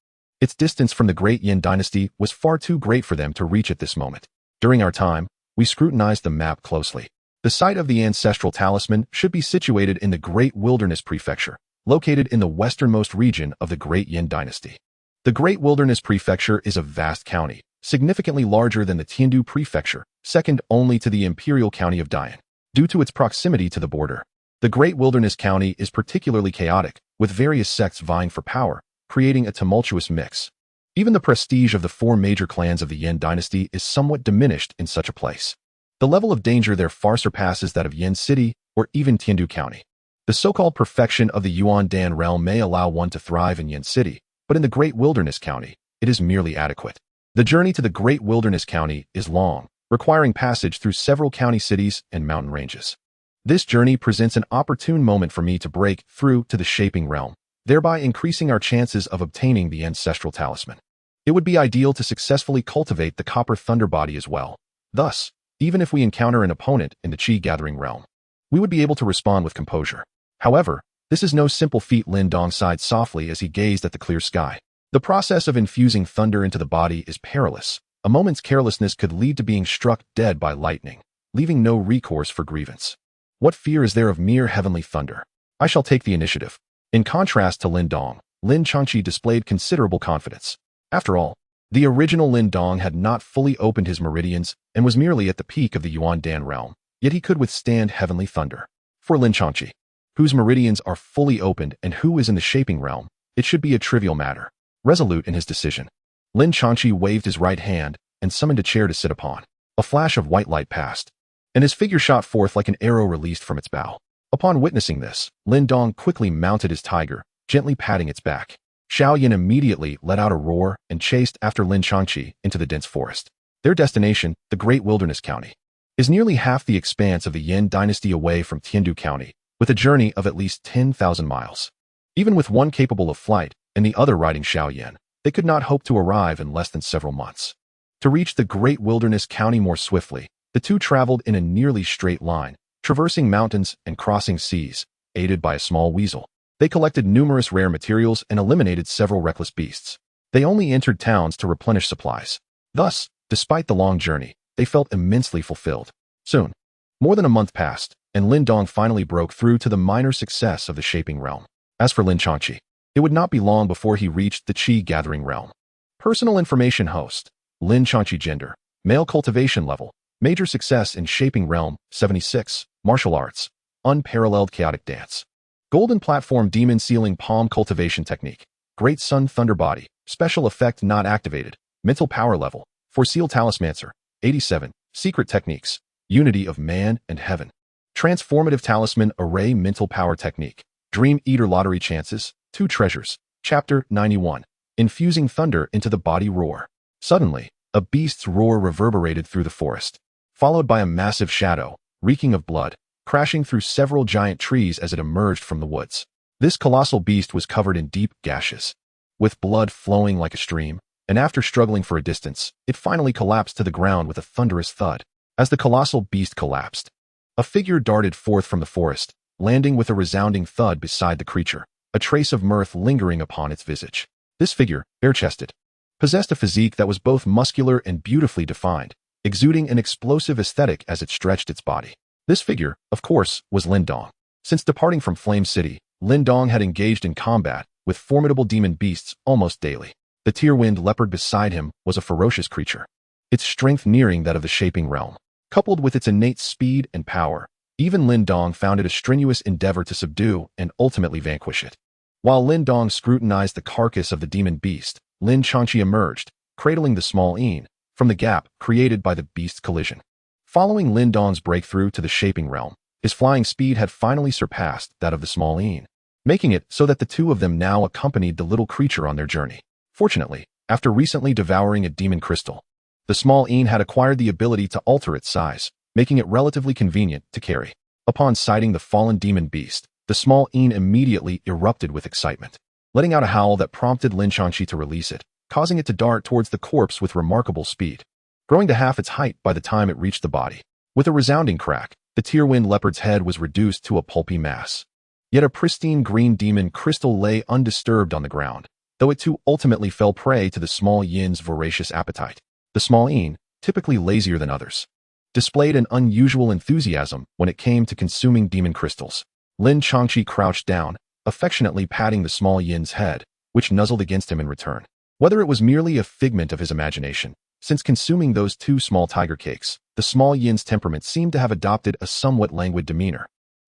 its distance from the Great Yin Dynasty was far too great for them to reach at this moment. During our time, we scrutinized the map closely. The site of the ancestral talisman should be situated in the Great Wilderness Prefecture, located in the westernmost region of the Great Yin Dynasty. The Great Wilderness Prefecture is a vast county, significantly larger than the Tiandu Prefecture, second only to the Imperial County of Dian. Due to its proximity to the border, the Great Wilderness County is particularly chaotic, with various sects vying for power, creating a tumultuous mix. Even the prestige of the four major clans of the Yin Dynasty is somewhat diminished in such a place. The level of danger there far surpasses that of Yin City or even Tiandu County. The so-called perfection of the Yuan Dan realm may allow one to thrive in Yin City, but in the Great Wilderness County, it is merely adequate. The journey to the Great Wilderness County is long, requiring passage through several county cities and mountain ranges. This journey presents an opportune moment for me to break through to the shaping realm, thereby increasing our chances of obtaining the ancestral talisman. It would be ideal to successfully cultivate the copper thunder body as well. Thus, even if we encounter an opponent in the Qi gathering realm, we would be able to respond with composure. However, this is no simple feat. Lin Dong sighed softly as he gazed at the clear sky. The process of infusing thunder into the body is perilous. A moment's carelessness could lead to being struck dead by lightning, leaving no recourse for grievance. What fear is there of mere heavenly thunder? I shall take the initiative. In contrast to Lin Dong, Lin Changqi displayed considerable confidence. After all, the original Lin Dong had not fully opened his meridians and was merely at the peak of the Yuan Dan realm, yet he could withstand heavenly thunder. For Lin Changqi, whose meridians are fully opened and who is in the shaping realm, it should be a trivial matter. Resolute in his decision, Lin Changqi waved his right hand and summoned a chair to sit upon. A flash of white light passed, and his figure shot forth like an arrow released from its bow. Upon witnessing this, Lin Dong quickly mounted his tiger, gently patting its back. Xiao Yin immediately let out a roar and chased after Lin Changqi into the dense forest. Their destination, the Great Wilderness County, is nearly half the expanse of the Yin Dynasty away from Tiandu County, with a journey of at least 10,000 miles. Even with one capable of flight and the other riding Xiao Yin, they could not hope to arrive in less than several months. To reach the Great Wilderness County more swiftly, the two traveled in a nearly straight line, traversing mountains and crossing seas, aided by a small weasel. They collected numerous rare materials and eliminated several reckless beasts. They only entered towns to replenish supplies. Thus, despite the long journey, they felt immensely fulfilled. Soon, more than a month passed, and Lin Dong finally broke through to the minor success of the shaping realm. As for Lin Changqi, it would not be long before he reached the Qi gathering realm. Personal information host, Lin Changqi gender, male cultivation level, major success in shaping realm, 76, martial arts, unparalleled chaotic dance. Golden platform demon sealing palm cultivation technique, great sun thunder body, special effect not activated, mental power level, for seal talismancer, 87, secret techniques, unity of man and heaven. Transformative talisman array mental power technique, dream eater lottery chances, 2 treasures, chapter 91, infusing thunder into the body roar. Suddenly, a beast's roar reverberated through the forest, followed by a massive shadow, reeking of blood, crashing through several giant trees as it emerged from the woods. This colossal beast was covered in deep gashes, with blood flowing like a stream, and after struggling for a distance, it finally collapsed to the ground with a thunderous thud. As the colossal beast collapsed, a figure darted forth from the forest, landing with a resounding thud beside the creature, a trace of mirth lingering upon its visage. This figure, bare-chested, possessed a physique that was both muscular and beautifully defined, exuding an explosive aesthetic as it stretched its body. This figure, of course, was Lin Dong. Since departing from Flame City, Lin Dong had engaged in combat with formidable demon beasts almost daily. The tear-wind leopard beside him was a ferocious creature, its strength nearing that of the shaping realm. Coupled with its innate speed and power, even Lin Dong found it a strenuous endeavor to subdue and ultimately vanquish it. While Lin Dong scrutinized the carcass of the demon beast, Lin Changqi emerged, cradling the small Yin, from the gap created by the beast's collision. Following Lin Dong's breakthrough to the shaping realm, His flying speed had finally surpassed that of the small Een, making it so that the two of them now accompanied the little creature on their journey. Fortunately, after recently devouring a demon crystal, the small Een had acquired the ability to alter its size, making it relatively convenient to carry. Upon sighting the fallen demon beast, the small Een immediately erupted with excitement, letting out a howl that prompted Lin Changqi to release it, causing it to dart towards the corpse with remarkable speed, growing to half its height by the time it reached the body. With a resounding crack, the Tearwind leopard's head was reduced to a pulpy mass. Yet a pristine green demon crystal lay undisturbed on the ground, though it too ultimately fell prey to the small Yin's voracious appetite. The small Yin, typically lazier than others, displayed an unusual enthusiasm when it came to consuming demon crystals. Lin Changqi crouched down, affectionately patting the small Yin's head, which nuzzled against him in return. Whether it was merely a figment of his imagination, since consuming those two small tiger cakes, the small Yin's temperament seemed to have adopted a somewhat languid demeanor,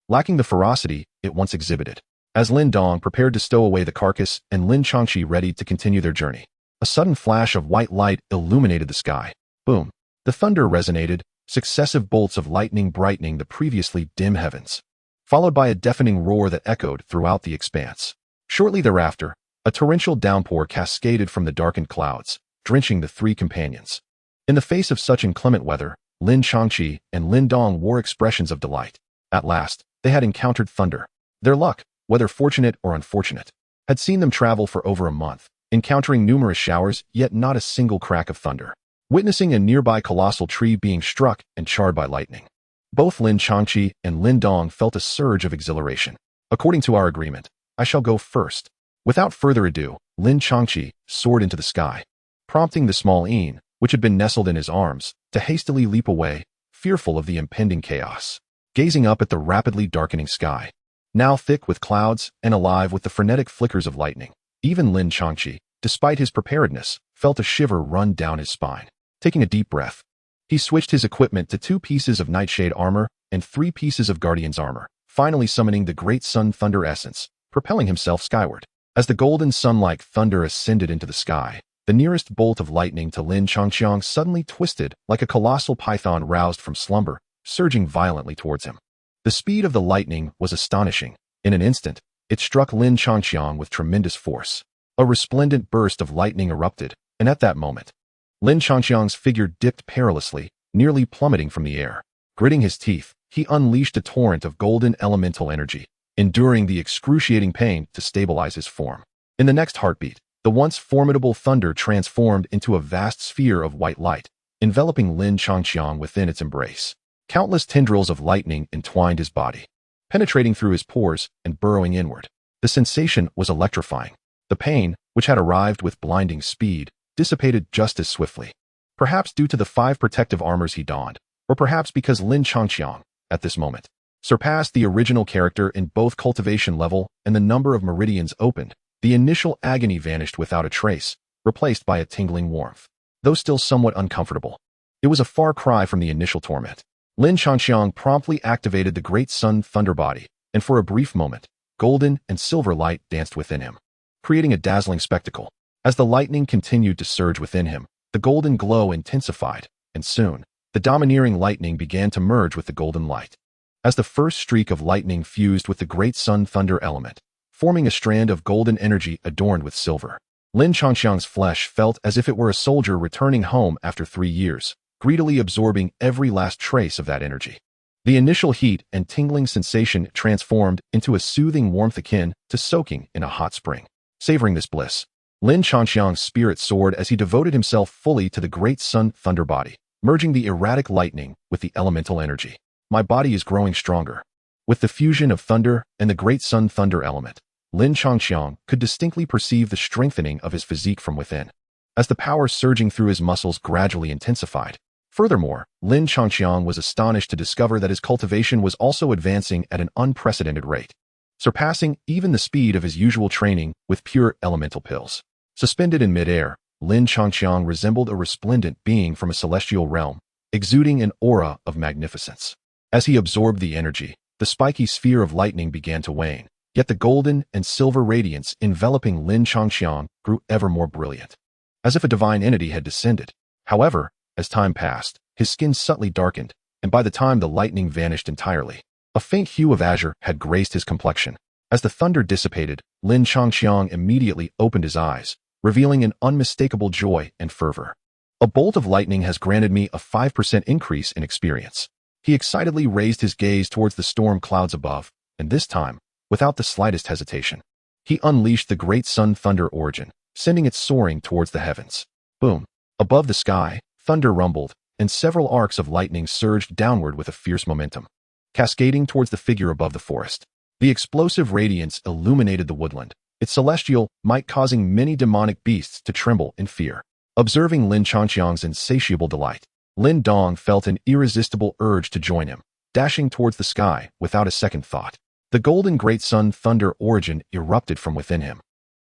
lacking the ferocity it once exhibited. As Lin Dong prepared to stow away the carcass and Lin Changqi readied to continue their journey, a sudden flash of white light illuminated the sky. Boom! The thunder resonated, successive bolts of lightning brightening the previously dim heavens, followed by a deafening roar that echoed throughout the expanse. Shortly thereafter, a torrential downpour cascaded from the darkened clouds, drenching the three companions. In the face of such inclement weather, Lin Changqi and Lin Dong wore expressions of delight. At last, they had encountered thunder. Their luck, whether fortunate or unfortunate, had seen them travel for over a month, encountering numerous showers, yet not a single crack of thunder. Witnessing a nearby colossal tree being struck and charred by lightning, both Lin Changqi and Lin Dong felt a surge of exhilaration. According to our agreement, I shall go first. Without further ado, Lin Changqi soared into the sky, prompting the small Een, which had been nestled in his arms, to hastily leap away, fearful of the impending chaos. Gazing up at the rapidly darkening sky, now thick with clouds and alive with the frenetic flickers of lightning, even Lin Changqi, despite his preparedness, felt a shiver run down his spine. Taking a deep breath, he switched his equipment to 2 pieces of Nightshade armor and 3 pieces of Guardian's armor, finally summoning the Great Sun Thunder Essence, propelling himself skyward. As the golden sun-like thunder ascended into the sky, the nearest bolt of lightning to Lin Changqiang suddenly twisted like a colossal python roused from slumber, surging violently towards him. The speed of the lightning was astonishing. In an instant, it struck Lin Changqiang with tremendous force. A resplendent burst of lightning erupted, and at that moment, Lin Changqiang's figure dipped perilously, nearly plummeting from the air. Gritting his teeth, he unleashed a torrent of golden elemental energy, enduring the excruciating pain to stabilize his form. In the next heartbeat, the once formidable thunder transformed into a vast sphere of white light, enveloping Lin Changqiang within its embrace. Countless tendrils of lightning entwined his body, penetrating through his pores and burrowing inward. The sensation was electrifying. The pain, which had arrived with blinding speed, dissipated just as swiftly. Perhaps due to the 5 protective armors he donned, or perhaps because Lin Changqiang, at this moment, surpassed the original character in both cultivation level and the number of meridians opened, the initial agony vanished without a trace, replaced by a tingling warmth. Though still somewhat uncomfortable, it was a far cry from the initial torment. Lin Changqiang promptly activated the Great Sun Thunder Body, and for a brief moment, golden and silver light danced within him, creating a dazzling spectacle. As the lightning continued to surge within him, the golden glow intensified, and soon, the domineering lightning began to merge with the golden light. As the first streak of lightning fused with the Great Sun Thunder element, forming a strand of golden energy adorned with silver, Lin Changqiang's flesh felt as if it were a soldier returning home after 3 years, greedily absorbing every last trace of that energy. The initial heat and tingling sensation transformed into a soothing warmth akin to soaking in a hot spring. Savoring this bliss, Lin Changqiang's spirit soared as he devoted himself fully to the Great Sun Thunder Body, merging the erratic lightning with the elemental energy. My body is growing stronger. With the fusion of thunder and the Great Sun Thunder element, Lin Changqiang could distinctly perceive the strengthening of his physique from within, as the power surging through his muscles gradually intensified. Furthermore, Lin Changqiang was astonished to discover that his cultivation was also advancing at an unprecedented rate, surpassing even the speed of his usual training with pure elemental pills. Suspended in midair, Lin Changqiang resembled a resplendent being from a celestial realm, exuding an aura of magnificence. As he absorbed the energy, the spiky sphere of lightning began to wane, yet the golden and silver radiance enveloping Lin Changqiang grew ever more brilliant, as if a divine entity had descended. However, as time passed, his skin subtly darkened, and by the time the lightning vanished entirely, A faint hue of azure had graced his complexion. As the thunder dissipated, Lin Changqiang immediately opened his eyes, revealing an unmistakable joy and fervor. A bolt of lightning has granted me a 5% increase in experience. He excitedly raised his gaze towards the storm clouds above, and this time, without the slightest hesitation, he unleashed the great sun thunder origin, sending it soaring towards the heavens. Boom! Above the sky, thunder rumbled, and several arcs of lightning surged downward with a fierce momentum, cascading towards the figure above the forest. The explosive radiance illuminated the woodland, its celestial might causing many demonic beasts to tremble in fear. Observing Lin Changqiang's insatiable delight, Lin Dong felt an irresistible urge to join him, dashing towards the sky without a second thought. The golden great sun thunder origin erupted from within him,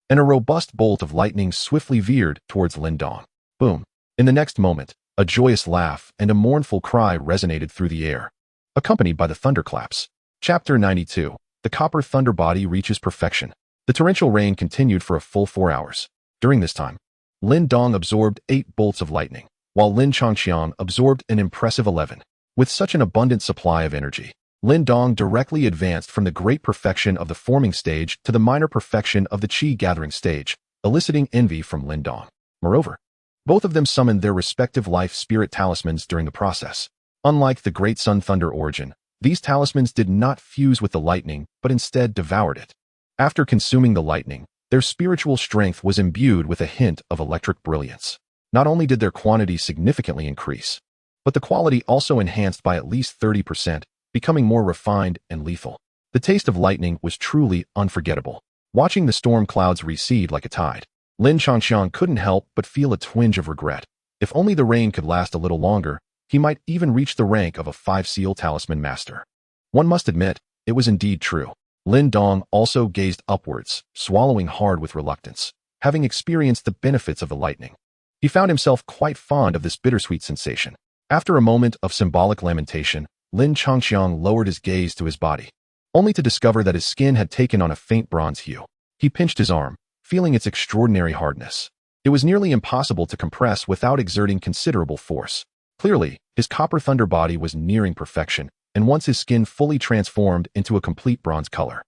and a robust bolt of lightning swiftly veered towards Lin Dong. Boom! In the next moment, a joyous laugh and a mournful cry resonated through the air, accompanied by the thunderclaps. Chapter 92. The copper thunder body reaches perfection. The torrential rain continued for a full 4 hours. During this time, Lin Dong absorbed 8 bolts of lightning, while Lin Changqiang absorbed an impressive 11. With such an abundant supply of energy, Lin Dong directly advanced from the great perfection of the forming stage to the minor perfection of the qi gathering stage, eliciting envy from Lin Dong. Moreover, both of them summoned their respective life spirit talismans during the process. Unlike the great sun thunder origin, these talismans did not fuse with the lightning, but instead devoured it. After consuming the lightning, their spiritual strength was imbued with a hint of electric brilliance. Not only did their quantity significantly increase, but the quality also enhanced by at least 30%, becoming more refined and lethal. The taste of lightning was truly unforgettable. Watching the storm clouds recede like a tide, Lin Changqiang couldn't help but feel a twinge of regret. If only the rain could last a little longer, he might even reach the rank of a 5-seal talisman master. One must admit, it was indeed true. Lin Dong also gazed upwards, swallowing hard with reluctance, having experienced the benefits of the lightning. He found himself quite fond of this bittersweet sensation. After a moment of symbolic lamentation, Lin Changqiang lowered his gaze to his body, only to discover that his skin had taken on a faint bronze hue. He pinched his arm, feeling its extraordinary hardness. It was nearly impossible to compress without exerting considerable force. Clearly, his copper thunder body was nearing perfection, and once his skin fully transformed into a complete bronze color,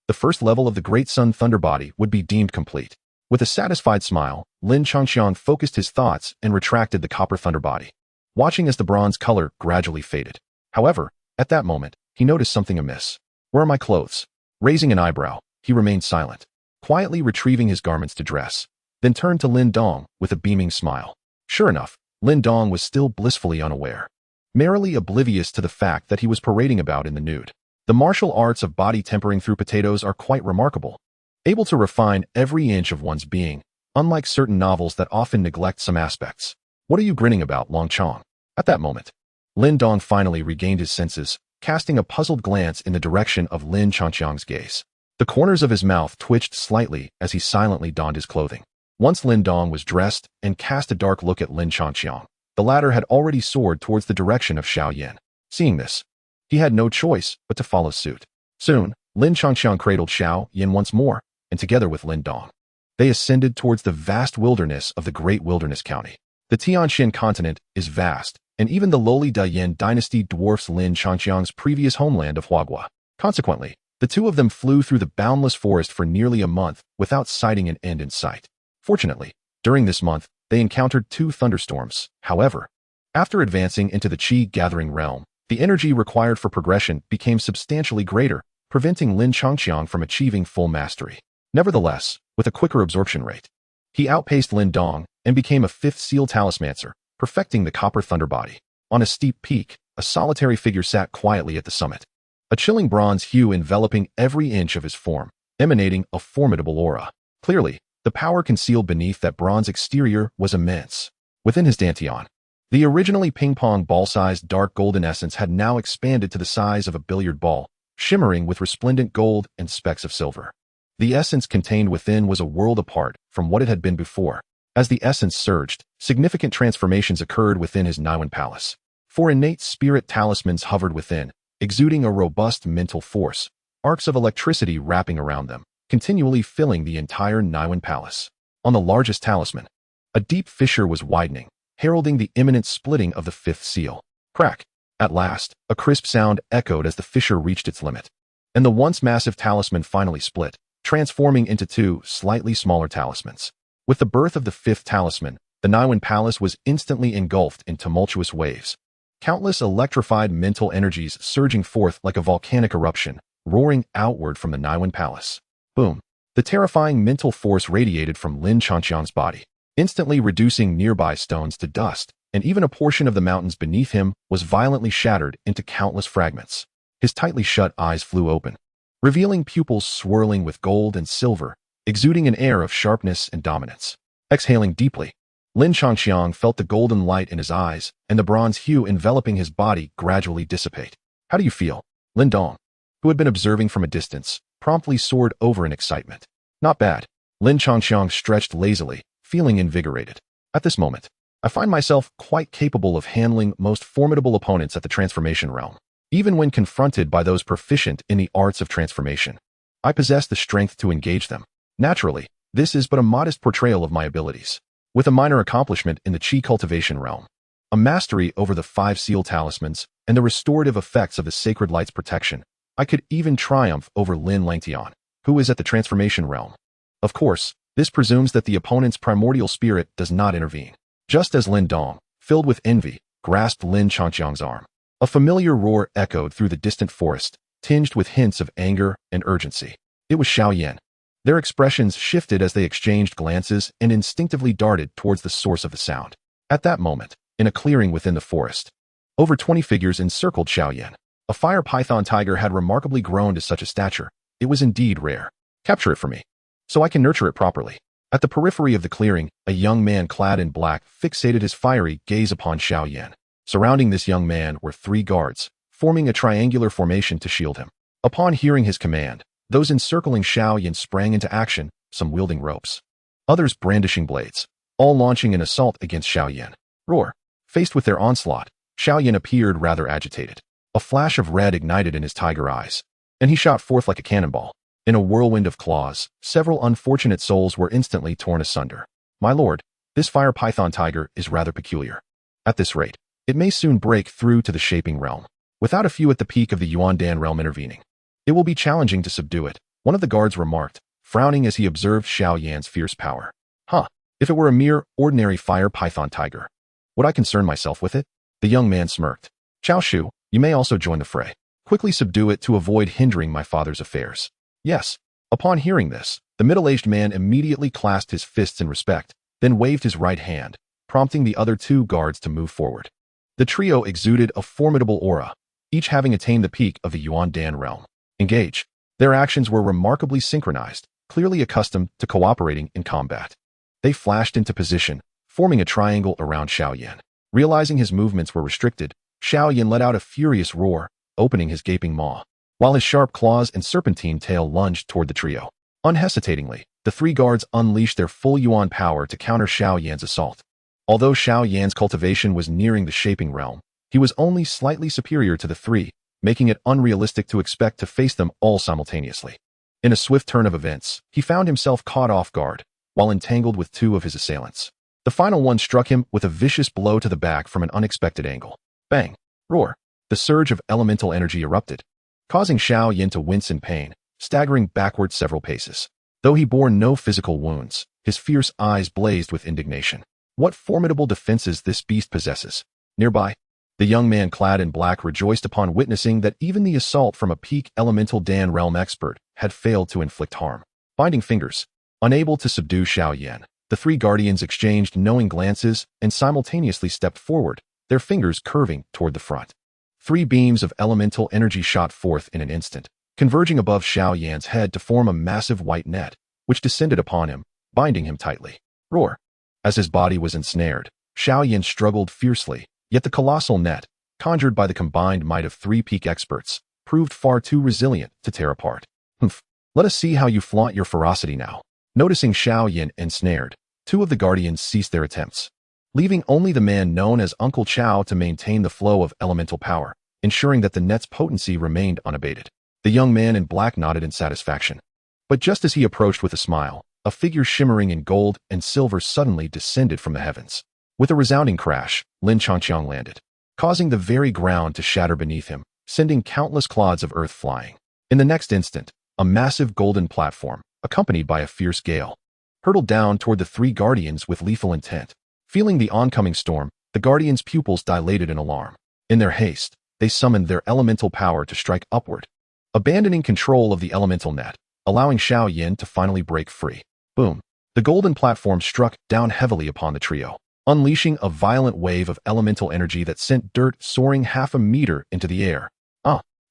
the first level of the great sun thunder body would be deemed complete. With a satisfied smile, Lin Changqiang focused his thoughts and retracted the copper thunder body, watching as the bronze color gradually faded. However, at that moment, he noticed something amiss. "Where are my clothes?" Raising an eyebrow, he remained silent, quietly retrieving his garments to dress, then turned to Lin Dong with a beaming smile. Sure enough, Lin Dong was still blissfully unaware, merely oblivious to the fact that he was parading about in the nude. The martial arts of body tempering through potatoes are quite remarkable, able to refine every inch of one's being, unlike certain novels that often neglect some aspects. "What are you grinning about, Long Chong?" At that moment, Lin Dong finally regained his senses, casting a puzzled glance in the direction of Lin Changqiang's gaze. The corners of his mouth twitched slightly as he silently donned his clothing. Once Lin Dong was dressed and cast a dark look at Lin Changqiang, the latter had already soared towards the direction of Xiaoyan. Seeing this, he had no choice but to follow suit. Soon, Lin Changqiang cradled Xiaoyan once more, and together with Lin Dong, they ascended towards the vast wilderness of the Great Wilderness County. The Tianxian continent is vast, and even the lowly Dayan dynasty dwarfs Lin Changqiang's previous homeland of Huaguo. Consequently, the two of them flew through the boundless forest for nearly a month without sighting an end in sight. Fortunately, during this month, they encountered 2 thunderstorms. However, after advancing into the qi gathering realm, the energy required for progression became substantially greater, preventing Lin Changqiang from achieving full mastery. Nevertheless, with a quicker absorption rate, he outpaced Lin Dong and became a 5th seal talismancer, perfecting the copper thunder body. On a steep peak, a solitary figure sat quietly at the summit, a chilling bronze hue enveloping every inch of his form, emanating a formidable aura. Clearly, the power concealed beneath that bronze exterior was immense. Within his dantian, the originally ping-pong ball-sized dark golden essence had now expanded to the size of a billiard ball, shimmering with resplendent gold and specks of silver. The essence contained within was a world apart from what it had been before. As the essence surged, significant transformations occurred within his Niwen palace. 4 innate spirit talismans hovered within, exuding a robust mental force, arcs of electricity wrapping around them, continually filling the entire Niwen palace. On the largest talisman, a deep fissure was widening, heralding the imminent splitting of the 5th seal. Crack! At last, a crisp sound echoed as the fissure reached its limit, and the once massive talisman finally split, transforming into two slightly smaller talismans. With the birth of the fifth talisman, the Niwen Palace was instantly engulfed in tumultuous waves. Countless electrified mental energies surging forth like a volcanic eruption, roaring outward from the Niwen Palace. Boom! The terrifying mental force radiated from Lin Changqiang's body, instantly reducing nearby stones to dust, and even a portion of the mountains beneath him was violently shattered into countless fragments. His tightly shut eyes flew open, revealing pupils swirling with gold and silver, exuding an air of sharpness and dominance. Exhaling deeply, Lin Changqiang felt the golden light in his eyes and the bronze hue enveloping his body gradually dissipate. "How do you feel?" Lin Dong, who had been observing from a distance, promptly soared over in excitement. "Not bad." Lin Changqiang stretched lazily, feeling invigorated. "At this moment, I find myself quite capable of handling most formidable opponents at the transformation realm. Even when confronted by those proficient in the arts of transformation, I possess the strength to engage them. Naturally, this is but a modest portrayal of my abilities. With a minor accomplishment in the Qi cultivation realm, a mastery over the 5 seal talismans, and the restorative effects of the sacred light's protection, I could even triumph over Lin Langtian, who is at the transformation realm. Of course, this presumes that the opponent's primordial spirit does not intervene." Just as Lin Dong, filled with envy, grasped Lin Changqiang's arm, a familiar roar echoed through the distant forest, tinged with hints of anger and urgency. It was Xiao Yan. Their expressions shifted as they exchanged glances and instinctively darted towards the source of the sound. At that moment, in a clearing within the forest, over 20 figures encircled Xiao Yan. A fire python tiger had remarkably grown to such a stature. It was indeed rare. "Capture it for me, so I can nurture it properly." At the periphery of the clearing, a young man clad in black fixated his fiery gaze upon Xiao Yan. Surrounding this young man were 3 guards, forming a triangular formation to shield him. Upon hearing his command, those encircling Xiao Yan sprang into action, some wielding ropes, others brandishing blades, all launching an assault against Xiao Yan. Roar! Faced with their onslaught, Xiao Yan appeared rather agitated. A flash of red ignited in his tiger eyes, and he shot forth like a cannonball. In a whirlwind of claws, several unfortunate souls were instantly torn asunder. "My lord, this fire python tiger is rather peculiar. At this rate, it may soon break through to the shaping realm, without a few at the peak of the Yuandan realm intervening. It will be challenging to subdue it," one of the guards remarked, frowning as he observed Xiao Yan's fierce power. "Huh, if it were a mere ordinary fire python tiger, would I concern myself with it?" The young man smirked. "Chao Shu, you may also join the fray. Quickly subdue it to avoid hindering my father's affairs." "Yes." Upon hearing this, the middle-aged man immediately clasped his fists in respect, then waved his right hand, prompting the other 2 guards to move forward. The trio exuded a formidable aura, each having attained the peak of the Yuandan realm. "Engage." Their actions were remarkably synchronized, clearly accustomed to cooperating in combat. They flashed into position, forming a triangle around Xiao Yan. Realizing his movements were restricted, Xiao Yan let out a furious roar, opening his gaping maw, while his sharp claws and serpentine tail lunged toward the trio. Unhesitatingly, the 3 guards unleashed their full Yuan power to counter Xiao Yan's assault. Although Xiao Yan's cultivation was nearing the shaping realm, he was only slightly superior to the 3, making it unrealistic to expect to face them all simultaneously. In a swift turn of events, he found himself caught off guard, while entangled with 2 of his assailants. The final one struck him with a vicious blow to the back from an unexpected angle. Bang! Roar! The surge of elemental energy erupted, causing Xiao Yan to wince in pain, staggering backward several paces. Though he bore no physical wounds, his fierce eyes blazed with indignation. What formidable defenses this beast possesses. Nearby, the young man clad in black rejoiced upon witnessing that even the assault from a peak elemental Dan realm expert had failed to inflict harm. Binding fingers, unable to subdue Xiao Yan, the 3 guardians exchanged knowing glances and simultaneously stepped forward, their fingers curving toward the front. 3 beams of elemental energy shot forth in an instant, converging above Xiao Yan's head to form a massive white net, which descended upon him, binding him tightly. Roar! As his body was ensnared, Xiao Yan struggled fiercely, yet the colossal net, conjured by the combined might of 3 peak experts, proved far too resilient to tear apart. "Humph! Let us see how you flaunt your ferocity now." Noticing Xiao Yan ensnared, 2 of the guardians ceased their attempts, leaving only the man known as Uncle Chao to maintain the flow of elemental power, ensuring that the net's potency remained unabated. The young man in black nodded in satisfaction. But just as he approached with a smile, a figure shimmering in gold and silver suddenly descended from the heavens. With a resounding crash, Lin Changqiang landed. causing the very ground to shatter beneath him, sending countless clods of earth flying. In the next instant, a massive golden platform, accompanied by a fierce gale, hurtled down toward the three guardians with lethal intent. Feeling the oncoming storm, the guardians' pupils dilated in alarm. In their haste, they summoned their elemental power to strike upward, abandoning control of the elemental net, allowing Xiao Yin to finally break free. Boom! The golden platform struck down heavily upon the trio, unleashing a violent wave of elemental energy that sent dirt soaring half a meter into the air.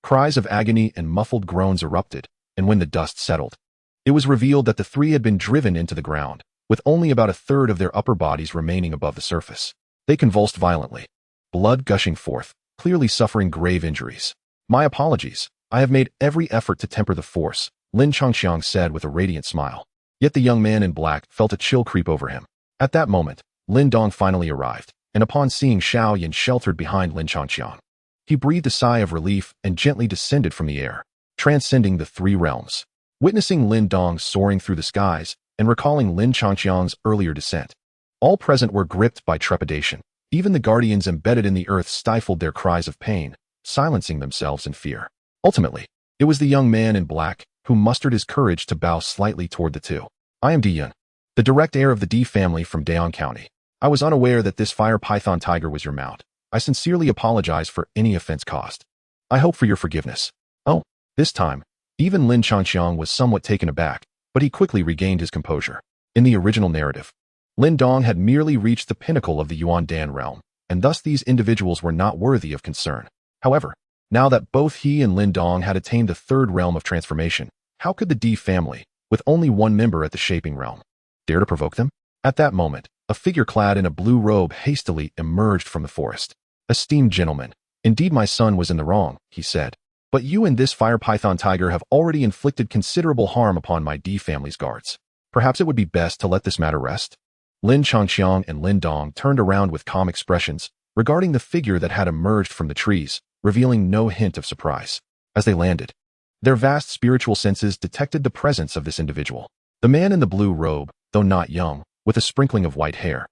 Cries of agony and muffled groans erupted, and when the dust settled, it was revealed that the three had been driven into the ground, with only about a third of their upper bodies remaining above the surface. They convulsed violently, blood gushing forth, clearly suffering grave injuries. My apologies. I have made every effort to temper the force, Lin Changxiang said with a radiant smile. Yet the young man in black felt a chill creep over him. At that moment, Lin Dong finally arrived, and upon seeing Xiao Yin sheltered behind Lin Changxiang, he breathed a sigh of relief and gently descended from the air, transcending the three realms. Witnessing Lin Dong soaring through the skies and recalling Lin Changxiang's earlier descent, all present were gripped by trepidation. Even the guardians embedded in the earth stifled their cries of pain, silencing themselves in fear. Ultimately, it was the young man in black who mustered his courage to bow slightly toward the two. I am Di Yun, the direct heir of the Di family from Daon County. I was unaware that this fire python tiger was your mount. I sincerely apologize for any offense caused. I hope for your forgiveness. This time, even Lin Changxiang was somewhat taken aback, but he quickly regained his composure. In the original narrative, Lin Dong had merely reached the pinnacle of the Yuan Dan realm, and thus these individuals were not worthy of concern. However, now that both he and Lin Dong had attained the third realm of transformation, how could the Di family, with only one member at the shaping realm, dare to provoke them? At that moment, a figure clad in a blue robe hastily emerged from the forest. Esteemed gentlemen, indeed my son was in the wrong, he said. But you and this fire python tiger have already inflicted considerable harm upon my Di family's guards. Perhaps it would be best to let this matter rest. Lin Changxiang and Lin Dong turned around with calm expressions, regarding the figure that had emerged from the trees, revealing no hint of surprise. As they landed, their vast spiritual senses detected the presence of this individual. The man in the blue robe, though not young, with a sprinkling of white hair,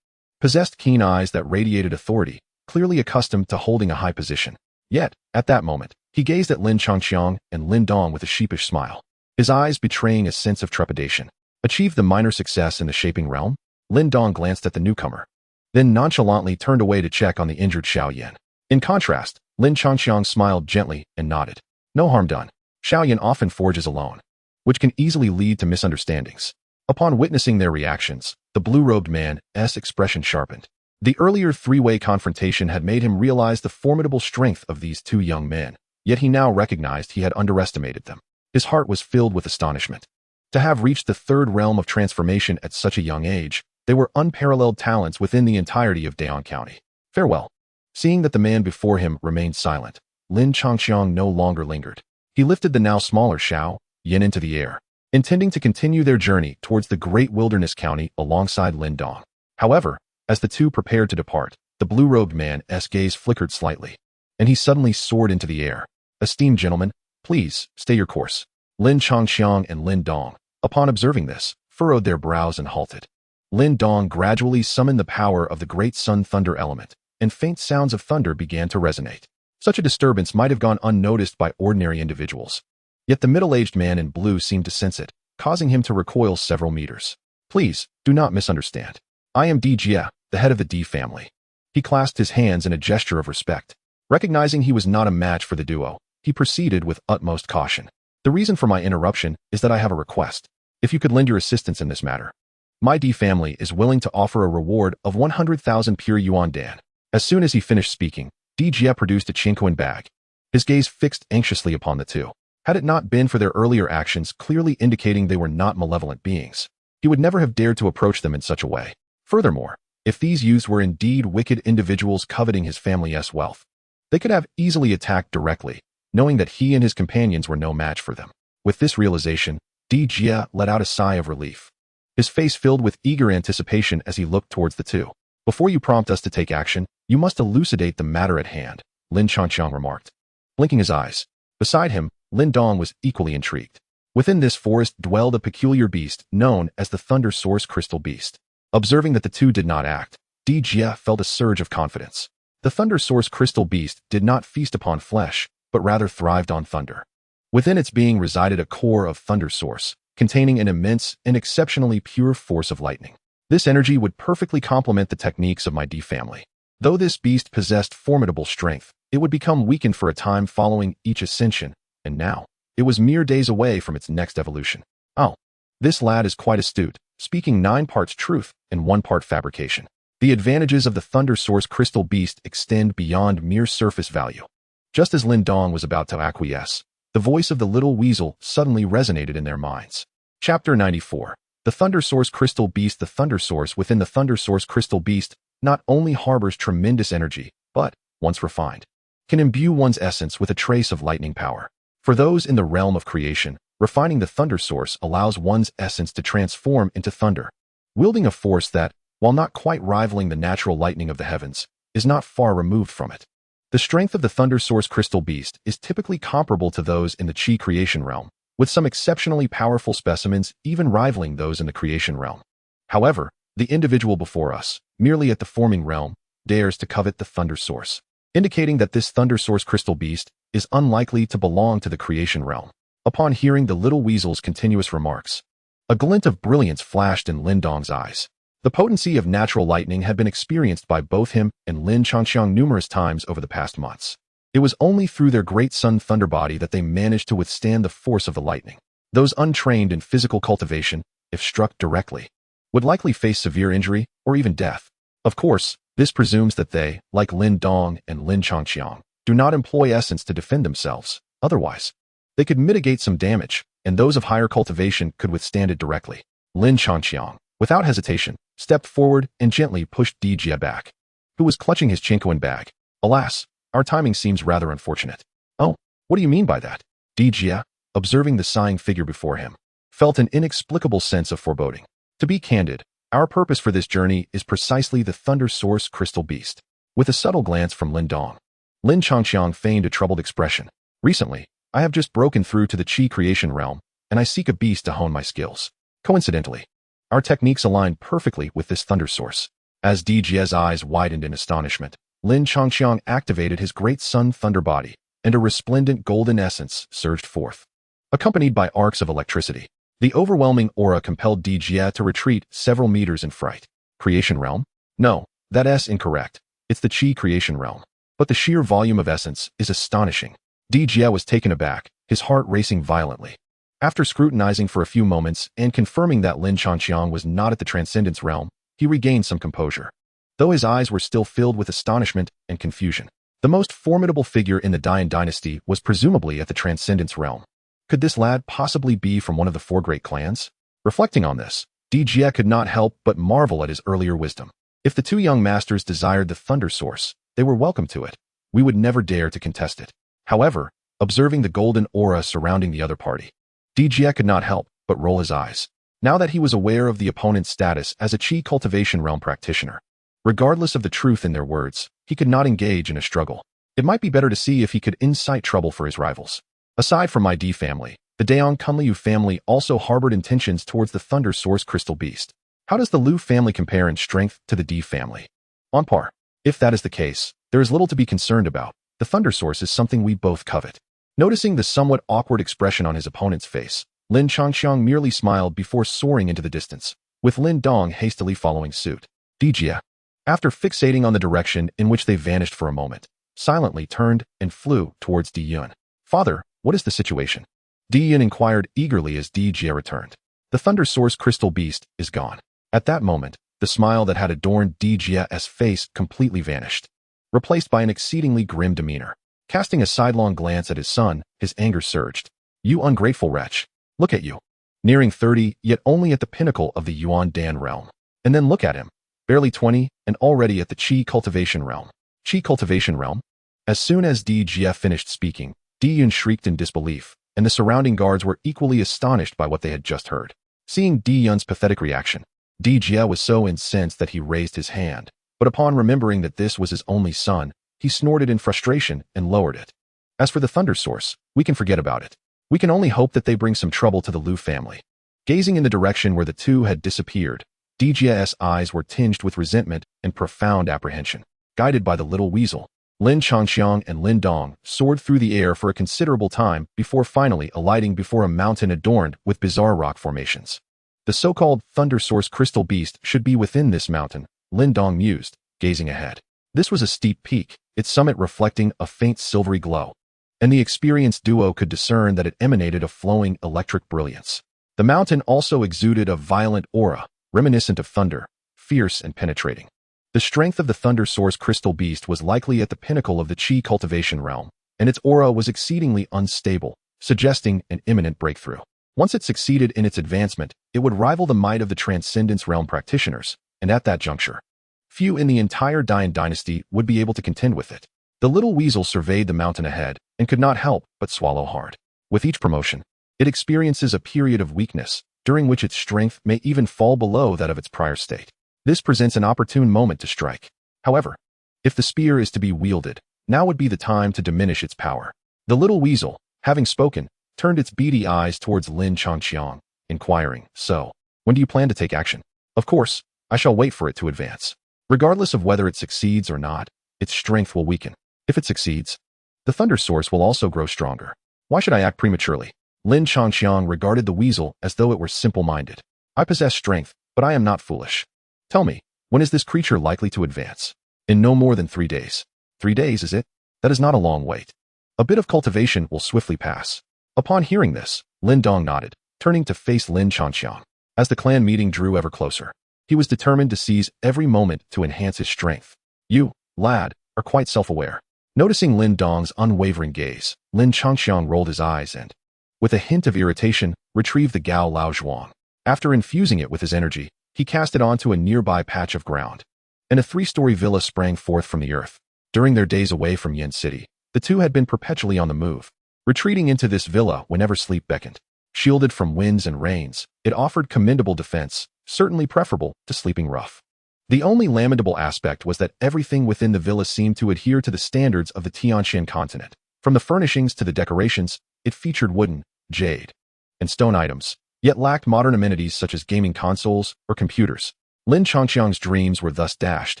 possessed keen eyes that radiated authority, clearly accustomed to holding a high position. Yet, at that moment, he gazed at Lin Changxiang and Lin Dong with a sheepish smile, his eyes betraying a sense of trepidation. Achieved the minor success in the shaping realm? Lin Dong glanced at the newcomer, then nonchalantly turned away to check on the injured Xiao Yin. In contrast, Lin Changxiang smiled gently and nodded. No harm done. Xiao Yin often forges alone, which can easily lead to misunderstandings. Upon witnessing their reactions, the blue-robed man's expression sharpened. The earlier three-way confrontation had made him realize the formidable strength of these two young men, yet he now recognized he had underestimated them. His heart was filled with astonishment. To have reached the third realm of transformation at such a young age, they were unparalleled talents within the entirety of Daon County. Farewell. Seeing that the man before him remained silent, Lin Changxiang no longer lingered. He lifted the now smaller Xiao Yin into the air, intending to continue their journey towards the great wilderness county alongside Lin Dong. However, as the two prepared to depart, the blue-robed man's gaze flickered slightly, and he suddenly soared into the air. Esteemed gentlemen, please stay your course. Lin Changxiang and Lin Dong, upon observing this, furrowed their brows and halted. Lin Dong gradually summoned the power of the great sun thunder element, and faint sounds of thunder began to resonate. Such a disturbance might have gone unnoticed by ordinary individuals. Yet the middle-aged man in blue seemed to sense it, causing him to recoil several meters. Please, do not misunderstand. I am Di Jie, the head of the Di family. He clasped his hands in a gesture of respect. Recognizing he was not a match for the duo, he proceeded with utmost caution. The reason for my interruption is that I have a request. If you could lend your assistance in this matter. My Di family is willing to offer a reward of 100,000 pure yuan dan. As soon as he finished speaking, Di Jie produced a chinquan bag, his gaze fixed anxiously upon the two. Had it not been for their earlier actions clearly indicating they were not malevolent beings, he would never have dared to approach them in such a way. Furthermore, if these youths were indeed wicked individuals coveting his family's wealth, they could have easily attacked directly, knowing that he and his companions were no match for them. With this realization, Di Jie let out a sigh of relief, his face filled with eager anticipation as he looked towards the two. Before you prompt us to take action, you must elucidate the matter at hand, Lin Changxiang remarked, blinking his eyes. Beside him, Lin Dong was equally intrigued. Within this forest dwelled a peculiar beast known as the Thunder Source Crystal Beast. Observing that the two did not act, Di Jie felt a surge of confidence. The Thunder Source crystal beast did not feast upon flesh, but rather thrived on thunder. Within its being resided a core of Thunder Source, containing an immense and exceptionally pure force of lightning. This energy would perfectly complement the techniques of my D family. Though this beast possessed formidable strength, it would become weakened for a time following each ascension, and now, it was mere days away from its next evolution. Oh, this lad is quite astute, speaking 9 parts truth and 1 part fabrication. The advantages of the Thunder Source crystal beast extend beyond mere surface value. Just as Lin Dong was about to acquiesce, the voice of the little weasel suddenly resonated in their minds. Chapter 94. The Thunder Source crystal beast. The Thunder Source within the Thunder Source crystal beast not only harbors tremendous energy, but, once refined, can imbue one's essence with a trace of lightning power. For those in the realm of creation, refining the Thunder Source allows one's essence to transform into thunder, wielding a force that, while not quite rivaling the natural lightning of the heavens, is not far removed from it. The strength of the Thunder Source crystal beast is typically comparable to those in the Chi creation realm, with some exceptionally powerful specimens even rivaling those in the creation realm. However, the individual before us, merely at the forming realm, dares to covet the Thunder Source, indicating that this Thunder Source crystal beast is unlikely to belong to the creation realm. Upon hearing the little weasel's continuous remarks, a glint of brilliance flashed in Lin Dong's eyes. The potency of natural lightning had been experienced by both him and Lin Changxiang numerous times over the past months. It was only through their great sun thunder body that they managed to withstand the force of the lightning. Those untrained in physical cultivation, if struck directly, would likely face severe injury or even death. Of course, this presumes that they, like Lin Dong and Lin Changxiang, do not employ essence to defend themselves. Otherwise, they could mitigate some damage, and those of higher cultivation could withstand it directly. Lin Changxiang, without hesitation, stepped forward and gently pushed Di Jie back, who was clutching his Chinkoan bag. Alas, our timing seems rather unfortunate. Oh, what do you mean by that? Di Jie, observing the sighing figure before him, felt an inexplicable sense of foreboding. To be candid, our purpose for this journey is precisely the Thunder Source crystal beast. With a subtle glance from Lin Dong, Lin Changxiang feigned a troubled expression. Recently, I have just broken through to the Chi creation realm, and I seek a beast to hone my skills. Coincidentally, our techniques align perfectly with this Thunder Source. As Di Jie's eyes widened in astonishment, Lin Changxiang activated his great sun thunder body, and a resplendent golden essence surged forth. Accompanied by arcs of electricity, the overwhelming aura compelled Di Jie to retreat several meters in fright. Creation realm? No, that's incorrect. It's the Chi creation realm. But the sheer volume of essence is astonishing. Di Jie was taken aback, his heart racing violently. After scrutinizing for a few moments and confirming that Lin Changxiang was not at the Transcendence realm, he regained some composure, though his eyes were still filled with astonishment and confusion. The most formidable figure in the Dian dynasty was presumably at the Transcendence realm. Could this lad possibly be from one of the 4 great clans? Reflecting on this, Di Jie could not help but marvel at his earlier wisdom. If the 2 young masters desired the Thunder Source, they were welcome to it. We would never dare to contest it. However, observing the golden aura surrounding the other party, Di Jie could not help but roll his eyes, now that he was aware of the opponent's status as a Chi cultivation realm practitioner. Regardless of the truth in their words, he could not engage in a struggle. It might be better to see if he could incite trouble for his rivals. Aside from my D family, the Daong Kunliu family also harbored intentions towards the Thunder Source crystal beast. How does the Liu family compare in strength to the D family? On par. If that is the case, there is little to be concerned about. The Thunder Source is something we both covet. Noticing the somewhat awkward expression on his opponent's face, Lin Changxiang merely smiled before soaring into the distance, with Lin Dong hastily following suit. Di Jie, after fixating on the direction in which they vanished for a moment, silently turned and flew towards Di Yun. Father, what is the situation? Di Yun inquired eagerly as Di Jie returned. The Thunder Source crystal beast is gone. At that moment, the smile that had adorned Di Jie's face completely vanished, replaced by an exceedingly grim demeanor. Casting a sidelong glance at his son, his anger surged. You ungrateful wretch. Look at you. Nearing 30, yet only at the pinnacle of the Yuan Dan realm. And then look at him. Barely 20, and already at the Chi cultivation realm. Chi cultivation realm? As soon as Di Jie finished speaking, Di Yun shrieked in disbelief, and the surrounding guards were equally astonished by what they had just heard. Seeing Di Yun's pathetic reaction, Di Jie was so incensed that he raised his hand, but upon remembering that this was his only son, he snorted in frustration and lowered it. As for the Thunder Source, we can forget about it. We can only hope that they bring some trouble to the Liu family. Gazing in the direction where the 2 had disappeared, Di Jie's eyes were tinged with resentment and profound apprehension. guided by the little weasel. Lin Changxiang and Lin Dong soared through the air for a considerable time before finally alighting before a mountain adorned with bizarre rock formations. The so-called Thunder Source Crystal Beast should be within this mountain, Lin Dong mused, gazing ahead. This was a steep peak, its summit reflecting a faint silvery glow, and the experienced duo could discern that it emanated a flowing electric brilliance. The mountain also exuded a violent aura, reminiscent of thunder, fierce and penetrating. The strength of the Thunder Source Crystal Beast was likely at the pinnacle of the Qi cultivation realm, and its aura was exceedingly unstable, suggesting an imminent breakthrough. Once it succeeded in its advancement, it would rival the might of the Transcendence Realm practitioners, and at that juncture, few in the entire Dian dynasty would be able to contend with it. The little weasel surveyed the mountain ahead and could not help but swallow hard. With each promotion, it experiences a period of weakness, during which its strength may even fall below that of its prior state. This presents an opportune moment to strike. However, if the spear is to be wielded, now would be the time to diminish its power. The little weasel, having spoken, turned its beady eyes towards Lin Changxiang, inquiring, "So, when do you plan to take action?" "Of course, I shall wait for it to advance. Regardless of whether it succeeds or not, its strength will weaken. If it succeeds, the Thunder Source will also grow stronger. Why should I act prematurely?" Lin Changxiang regarded the weasel as though it were simple-minded. "I possess strength, but I am not foolish. Tell me, when is this creature likely to advance?" "In no more than 3 days. 3 days, is it? That is not a long wait. A bit of cultivation will swiftly pass." Upon hearing this, Lin Dong nodded, turning to face Lin Changxiang. As the clan meeting drew ever closer, he was determined to seize every moment to enhance his strength. "You, lad, are quite self-aware." Noticing Lin Dong's unwavering gaze, Lin Changxiang rolled his eyes and, with a hint of irritation, retrieved the Gao Lao Zhuang. After infusing it with his energy, he cast it onto a nearby patch of ground, and a 3-story villa sprang forth from the earth. During their days away from Yin City, the two had been perpetually on the move, retreating into this villa whenever sleep beckoned. Shielded from winds and rains, it offered commendable defense, certainly preferable to sleeping rough. The only lamentable aspect was that everything within the villa seemed to adhere to the standards of the Tianxian continent. From the furnishings to the decorations, it featured wooden, jade, and stone items, yet lacked modern amenities such as gaming consoles or computers. Lin Changxiang's dreams were thus dashed,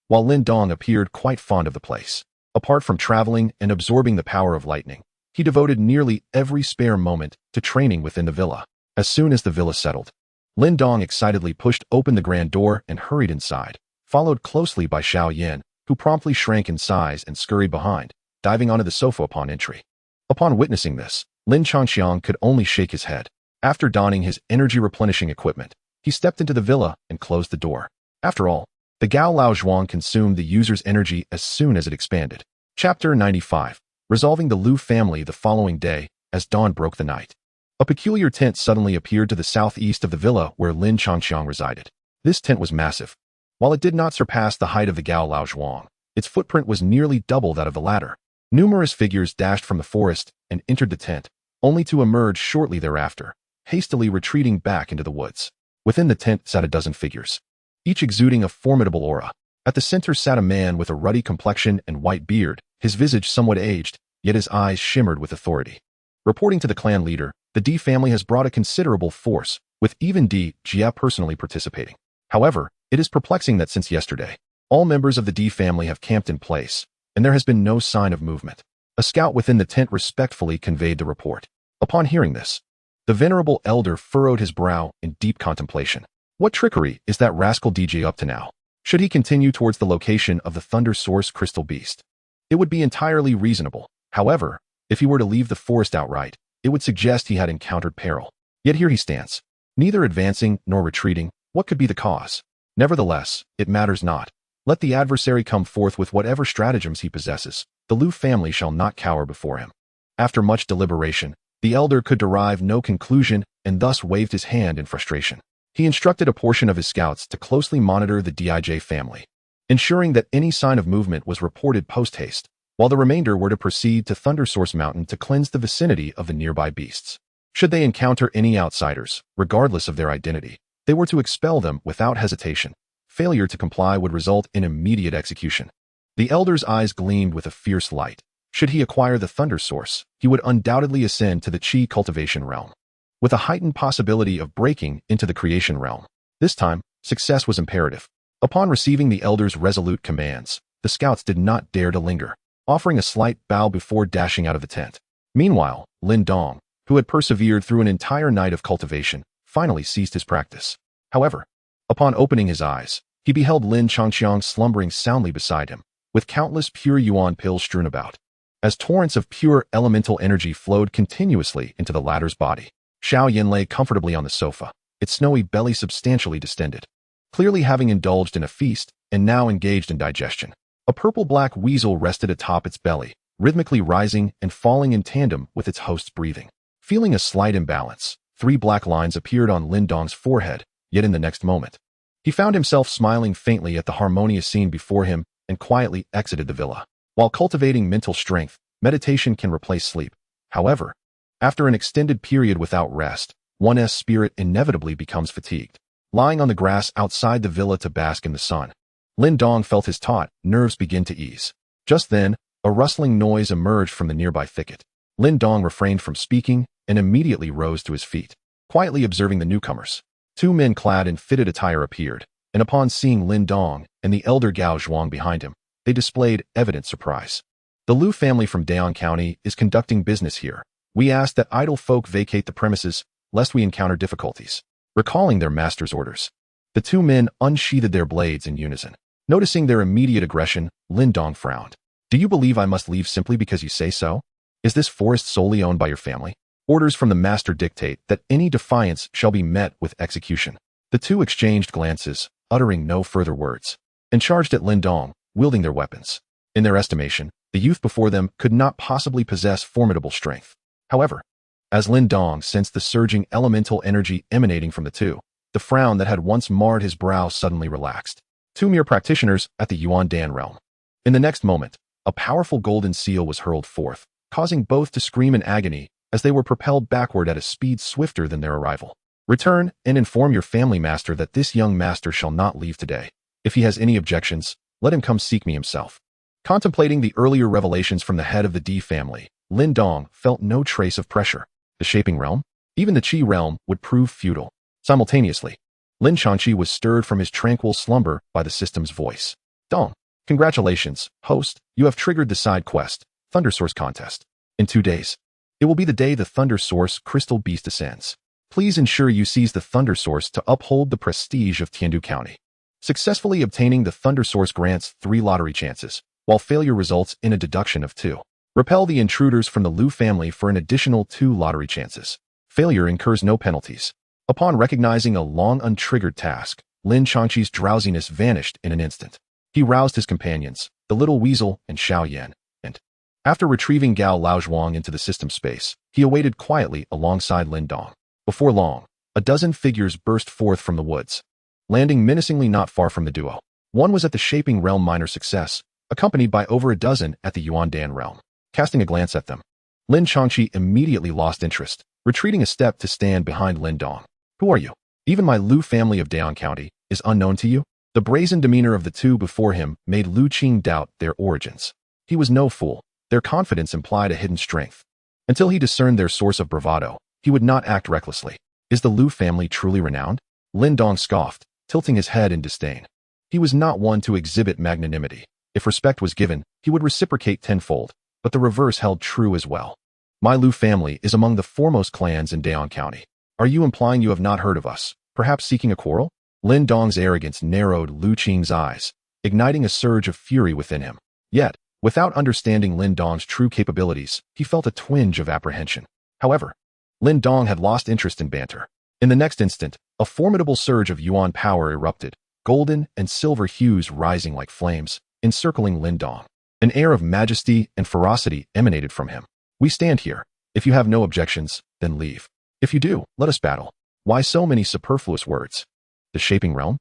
while Lin Dong appeared quite fond of the place. Apart from traveling and absorbing the power of lightning, he devoted nearly every spare moment to training within the villa. As soon as the villa settled, Lin Dong excitedly pushed open the grand door and hurried inside, followed closely by Xiao Yin, who promptly shrank in size and scurried behind, diving onto the sofa upon entry. Upon witnessing this, Lin Changxiang could only shake his head. After donning his energy-replenishing equipment, he stepped into the villa and closed the door. After all, the Gao Lao Zhuang consumed the user's energy as soon as it expanded. Chapter 95. Resolving the Liu family the following day, as dawn broke the night. A peculiar tent suddenly appeared to the southeast of the villa where Lin Changxiang resided. This tent was massive. While it did not surpass the height of the Gao Lao Zhuang, its footprint was nearly double that of the latter. Numerous figures dashed from the forest and entered the tent, only to emerge shortly thereafter, hastily retreating back into the woods. Within the tent sat a dozen figures, each exuding a formidable aura. At the center sat a man with a ruddy complexion and white beard, his visage somewhat aged, yet his eyes shimmered with authority. Reporting to the clan leader, the D family has brought a considerable force, with even D. Jia personally participating. However, it is perplexing that since yesterday, all members of the D family have camped in place, and there has been no sign of movement. A scout within the tent respectfully conveyed the report. Upon hearing this, the venerable elder furrowed his brow in deep contemplation. What trickery is that rascal DJ up to now? Should he continue towards the location of the Thunder Source Crystal Beast? It would be entirely reasonable. However, if he were to leave the forest outright, it would suggest he had encountered peril. Yet here he stands, neither advancing nor retreating. What could be the cause? Nevertheless, it matters not. Let the adversary come forth with whatever stratagems he possesses. The Liu family shall not cower before him. After much deliberation, the elder could derive no conclusion and thus waved his hand in frustration. He instructed a portion of his scouts to closely monitor the Dij family, ensuring that any sign of movement was reported post-haste, while the remainder were to proceed to Thunder Source Mountain to cleanse the vicinity of the nearby beasts. Should they encounter any outsiders, regardless of their identity, they were to expel them without hesitation. Failure to comply would result in immediate execution. The elder's eyes gleamed with a fierce light. Should he acquire the Thunder Source, he would undoubtedly ascend to the Qi cultivation realm, with a heightened possibility of breaking into the creation realm. This time, success was imperative. Upon receiving the elder's resolute commands, the scouts did not dare to linger, offering a slight bow before dashing out of the tent. Meanwhile, Lin Dong, who had persevered through an entire night of cultivation, finally ceased his practice. However, upon opening his eyes, he beheld Lin Changqiang slumbering soundly beside him, with countless pure yuan pills strewn about. As torrents of pure elemental energy flowed continuously into the latter's body, Xiao Yin lay comfortably on the sofa, its snowy belly substantially distended, clearly having indulged in a feast and now engaged in digestion. A purple-black weasel rested atop its belly, rhythmically rising and falling in tandem with its host's breathing. Feeling a slight imbalance, 3 black lines appeared on Lin Dong's forehead, yet in the next moment, he found himself smiling faintly at the harmonious scene before him and quietly exited the villa. While cultivating mental strength, meditation can replace sleep. However, after an extended period without rest, one's spirit inevitably becomes fatigued. Lying on the grass outside the villa to bask in the sun, Lin Dong felt his taut nerves begin to ease. Just then, a rustling noise emerged from the nearby thicket. Lin Dong refrained from speaking and immediately rose to his feet, quietly observing the newcomers. 2 men clad in fitted attire appeared, and upon seeing Lin Dong and the elder Gao Zhuang behind him, they displayed evident surprise. The Liu family from Daon County is conducting business here. We ask that idle folk vacate the premises, lest we encounter difficulties. Recalling their master's orders, the 2 men unsheathed their blades in unison. Noticing their immediate aggression, Lin Dong frowned. Do you believe I must leave simply because you say so? Is this forest solely owned by your family? Orders from the master dictate that any defiance shall be met with execution. The 2 exchanged glances, uttering no further words, and charged at Lin Dong, wielding their weapons. In their estimation, the youth before them could not possibly possess formidable strength. However, as Lin Dong sensed the surging elemental energy emanating from the 2, the frown that had once marred his brow suddenly relaxed. 2 mere practitioners at the Yuan Dan realm. In the next moment, a powerful golden seal was hurled forth, causing both to scream in agony as they were propelled backward at a speed swifter than their arrival. Return and inform your family master that this young master shall not leave today. If he has any objections, let him come seek me himself. Contemplating the earlier revelations from the head of the D family, Lin Dong felt no trace of pressure. The shaping realm, even the Qi realm, would prove futile. Simultaneously, Lin Changqi was stirred from his tranquil slumber by the system's voice. Dong, congratulations, host, you have triggered the side quest, Thunder Source Contest. In 2 days, it will be the day the Thunder Source Crystal Beast ascends. Please ensure you seize the Thunder Source to uphold the prestige of Tiandu County. Successfully obtaining the Thunder Source grants 3 lottery chances, while failure results in a deduction of 2. Repel the intruders from the Liu family for an additional 2 lottery chances. Failure incurs no penalties. Upon recognizing a long untriggered task, Lin Changqi's drowsiness vanished in an instant. He roused his companions, the little weasel and Xiao Yan, and, after retrieving Gao Laozhuang into the system space, he awaited quietly alongside Lin Dong. Before long, a dozen figures burst forth from the woods, landing menacingly not far from the duo. One was at the Shaping Realm minor success, accompanied by over a dozen at the Yuan Dan realm. Casting a glance at them, Lin Changqi immediately lost interest, retreating a step to stand behind Lin Dong. Who are you? Even my Liu family of Daon County is unknown to you? The brazen demeanor of the 2 before him made Lu Qing doubt their origins. He was no fool. Their confidence implied a hidden strength. Until he discerned their source of bravado, he would not act recklessly. Is the Liu family truly renowned? Lin Dong scoffed, tilting his head in disdain. He was not one to exhibit magnanimity. If respect was given, he would reciprocate tenfold, but the reverse held true as well. My Liu family is among the foremost clans in Daon County. Are you implying you have not heard of us, perhaps seeking a quarrel? Lin Dong's arrogance narrowed Lu Qing's eyes, igniting a surge of fury within him. Yet, without understanding Lin Dong's true capabilities, he felt a twinge of apprehension. However, Lin Dong had lost interest in banter. In the next instant, a formidable surge of Yuan power erupted, golden and silver hues rising like flames, encircling Lin Dong. An air of majesty and ferocity emanated from him. We stand here. If you have no objections, then leave. If you do, let us battle. Why so many superfluous words? The Shaping Realm?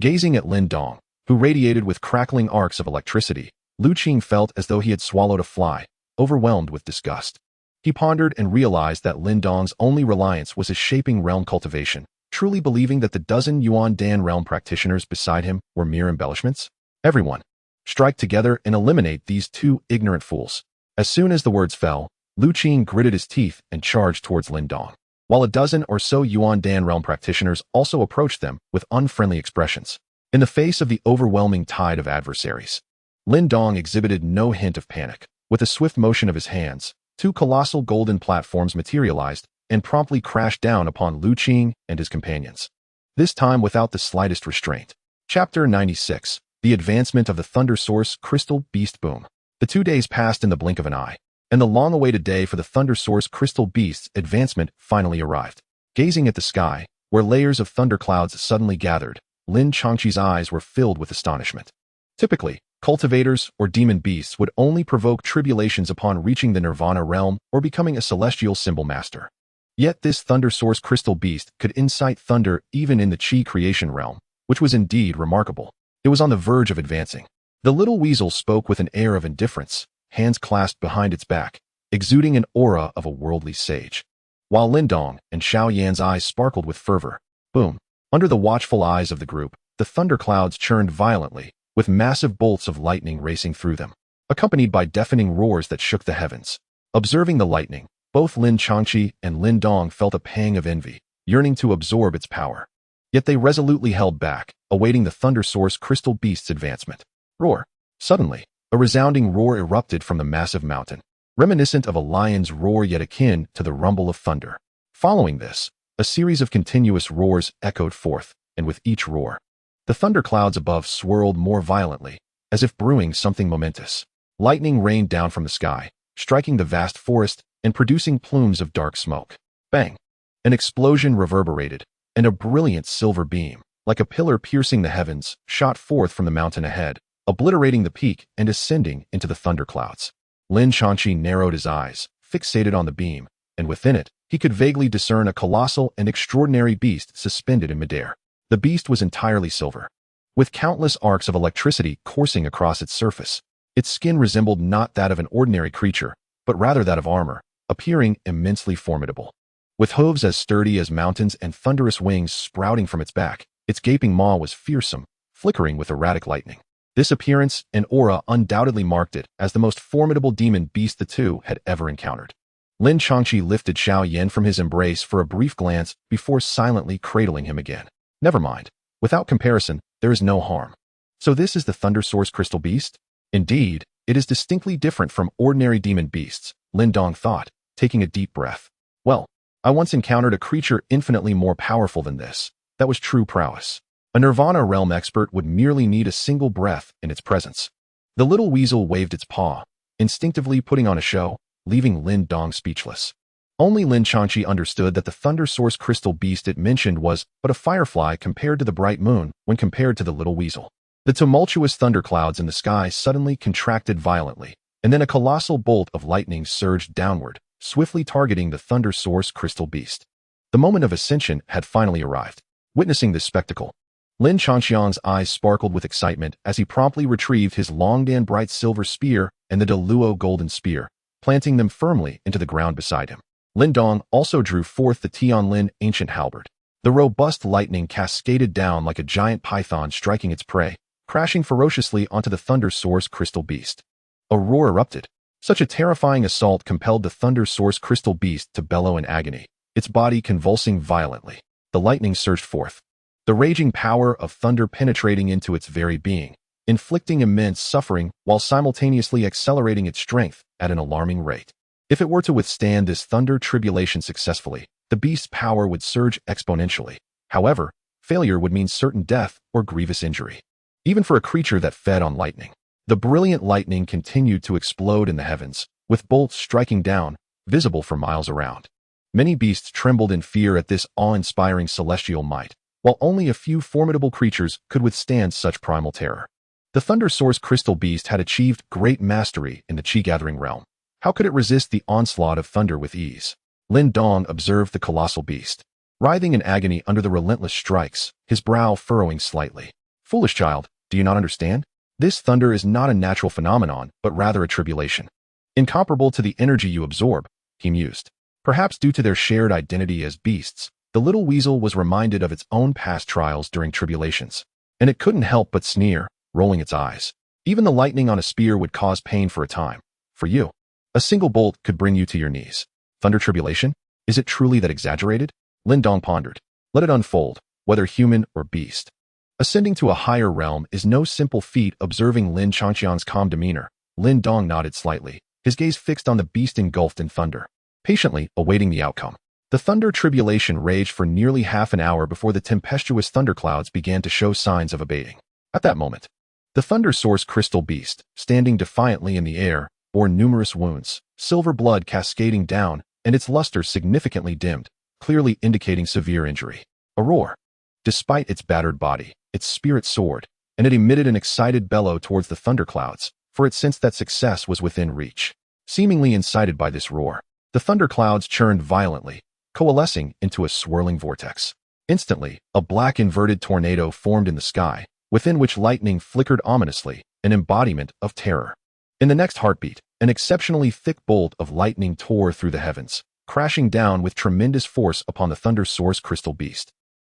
Gazing at Lin Dong, who radiated with crackling arcs of electricity, Lu Qing felt as though he had swallowed a fly, overwhelmed with disgust. He pondered and realized that Lin Dong's only reliance was his Shaping Realm cultivation, truly believing that the dozen Yuan Dan realm practitioners beside him were mere embellishments. Everyone, strike together and eliminate these 2 ignorant fools. As soon as the words fell, Lu Qing gritted his teeth and charged towards Lin Dong, while a dozen or so Yuan Dan realm practitioners also approached them with unfriendly expressions. In the face of the overwhelming tide of adversaries, Lin Dong exhibited no hint of panic. With a swift motion of his hands, two colossal golden platforms materialized and promptly crashed down upon Lu Qing and his companions. This time without the slightest restraint. Chapter 96. The Advancement of the Thunder Source Crystal Beast Boom. The 2 days passed in the blink of an eye, and the long-awaited day for the Thunder Source Crystal Beast's advancement finally arrived. Gazing at the sky, where layers of thunderclouds suddenly gathered, Lin Changqi's eyes were filled with astonishment. Typically, cultivators or demon beasts would only provoke tribulations upon reaching the Nirvana realm or becoming a celestial symbol master. Yet this Thunder Source Crystal Beast could incite thunder even in the Qi creation realm, which was indeed remarkable. It was on the verge of advancing. The little weasel spoke with an air of indifference, hands clasped behind its back, exuding an aura of a worldly sage. While Lin Dong and Xiao Yan's eyes sparkled with fervor. Boom! Under the watchful eyes of the group, the thunderclouds churned violently, with massive bolts of lightning racing through them, accompanied by deafening roars that shook the heavens. Observing the lightning, both Lin Changqi and Lin Dong felt a pang of envy, yearning to absorb its power. Yet they resolutely held back, awaiting the Thunder Source Crystal Beast's advancement. Roar! Suddenly, a resounding roar erupted from the massive mountain, reminiscent of a lion's roar yet akin to the rumble of thunder. Following this, a series of continuous roars echoed forth, and with each roar, the thunderclouds above swirled more violently, as if brewing something momentous. Lightning rained down from the sky, striking the vast forest and producing plumes of dark smoke. Bang! An explosion reverberated, and a brilliant silver beam, like a pillar piercing the heavens, shot forth from the mountain ahead, obliterating the peak and ascending into the thunderclouds. Lin Changqi narrowed his eyes, fixated on the beam, and within it, he could vaguely discern a colossal and extraordinary beast suspended in midair. The beast was entirely silver, with countless arcs of electricity coursing across its surface. Its skin resembled not that of an ordinary creature, but rather that of armor, appearing immensely formidable. With hooves as sturdy as mountains and thunderous wings sprouting from its back, its gaping maw was fearsome, flickering with erratic lightning. This appearance and aura undoubtedly marked it as the most formidable demon beast the two had ever encountered. Lin Changqi lifted Xiao Yan from his embrace for a brief glance before silently cradling him again. Never mind. Without comparison, there is no harm. So this is the Thunder Source Crystal Beast? Indeed, it is distinctly different from ordinary demon beasts, Lin Dong thought, taking a deep breath. Well, I once encountered a creature infinitely more powerful than this. That was true prowess. A Nirvana realm expert would merely need a single breath in its presence. The little weasel waved its paw, instinctively putting on a show, leaving Lin Dong speechless. Only Lin Changqi understood that the Thunder Source Crystal Beast it mentioned was but a firefly compared to the bright moon when compared to the little weasel. The tumultuous thunderclouds in the sky suddenly contracted violently, and then a colossal bolt of lightning surged downward, swiftly targeting the Thunder Source Crystal Beast. The moment of ascension had finally arrived. Witnessing this spectacle, Lin Changqiang's eyes sparkled with excitement as he promptly retrieved his Longdan bright silver spear and the Deluo golden spear, planting them firmly into the ground beside him. Lin Dong also drew forth the Tianlin ancient halberd. The robust lightning cascaded down like a giant python striking its prey, crashing ferociously onto the Thunder Source Crystal Beast. A roar erupted. Such a terrifying assault compelled the Thunder Source Crystal Beast to bellow in agony, its body convulsing violently. The lightning surged forth, the raging power of thunder penetrating into its very being, inflicting immense suffering while simultaneously accelerating its strength at an alarming rate. If it were to withstand this thunder tribulation successfully, the beast's power would surge exponentially. However, failure would mean certain death or grievous injury, even for a creature that fed on lightning. The brilliant lightning continued to explode in the heavens, with bolts striking down, visible for miles around. Many beasts trembled in fear at this awe-inspiring celestial might, while only a few formidable creatures could withstand such primal terror. The Thunder Source Crystal Beast had achieved great mastery in the Qi-gathering realm. How could it resist the onslaught of thunder with ease? Lin Dong observed the colossal beast, writhing in agony under the relentless strikes, his brow furrowing slightly. Foolish child, do you not understand? This thunder is not a natural phenomenon, but rather a tribulation. Incomparable to the energy you absorb, he mused. Perhaps due to their shared identity as beasts, the little weasel was reminded of its own past trials during tribulations, and it couldn't help but sneer, rolling its eyes. Even the lightning on a spear would cause pain for a time. For you, a single bolt could bring you to your knees. Thunder tribulation? Is it truly that exaggerated? Lin Dong pondered. Let it unfold, whether human or beast. Ascending to a higher realm is no simple feat. Observing Lin Changqiang's calm demeanor, Lin Dong nodded slightly, his gaze fixed on the beast engulfed in thunder, patiently awaiting the outcome. The thunder tribulation raged for nearly half an hour before the tempestuous thunderclouds began to show signs of abating. At that moment, the thunder source crystal beast, standing defiantly in the air, bore numerous wounds, silver blood cascading down, and its luster significantly dimmed, clearly indicating severe injury. A roar. Despite its battered body, its spirit soared, and it emitted an excited bellow towards the thunderclouds, for it sensed that success was within reach. Seemingly incited by this roar, the thunderclouds churned violently, coalescing into a swirling vortex. Instantly, a black inverted tornado formed in the sky, within which lightning flickered ominously, an embodiment of terror. In the next heartbeat, an exceptionally thick bolt of lightning tore through the heavens, crashing down with tremendous force upon the thunder source crystal beast.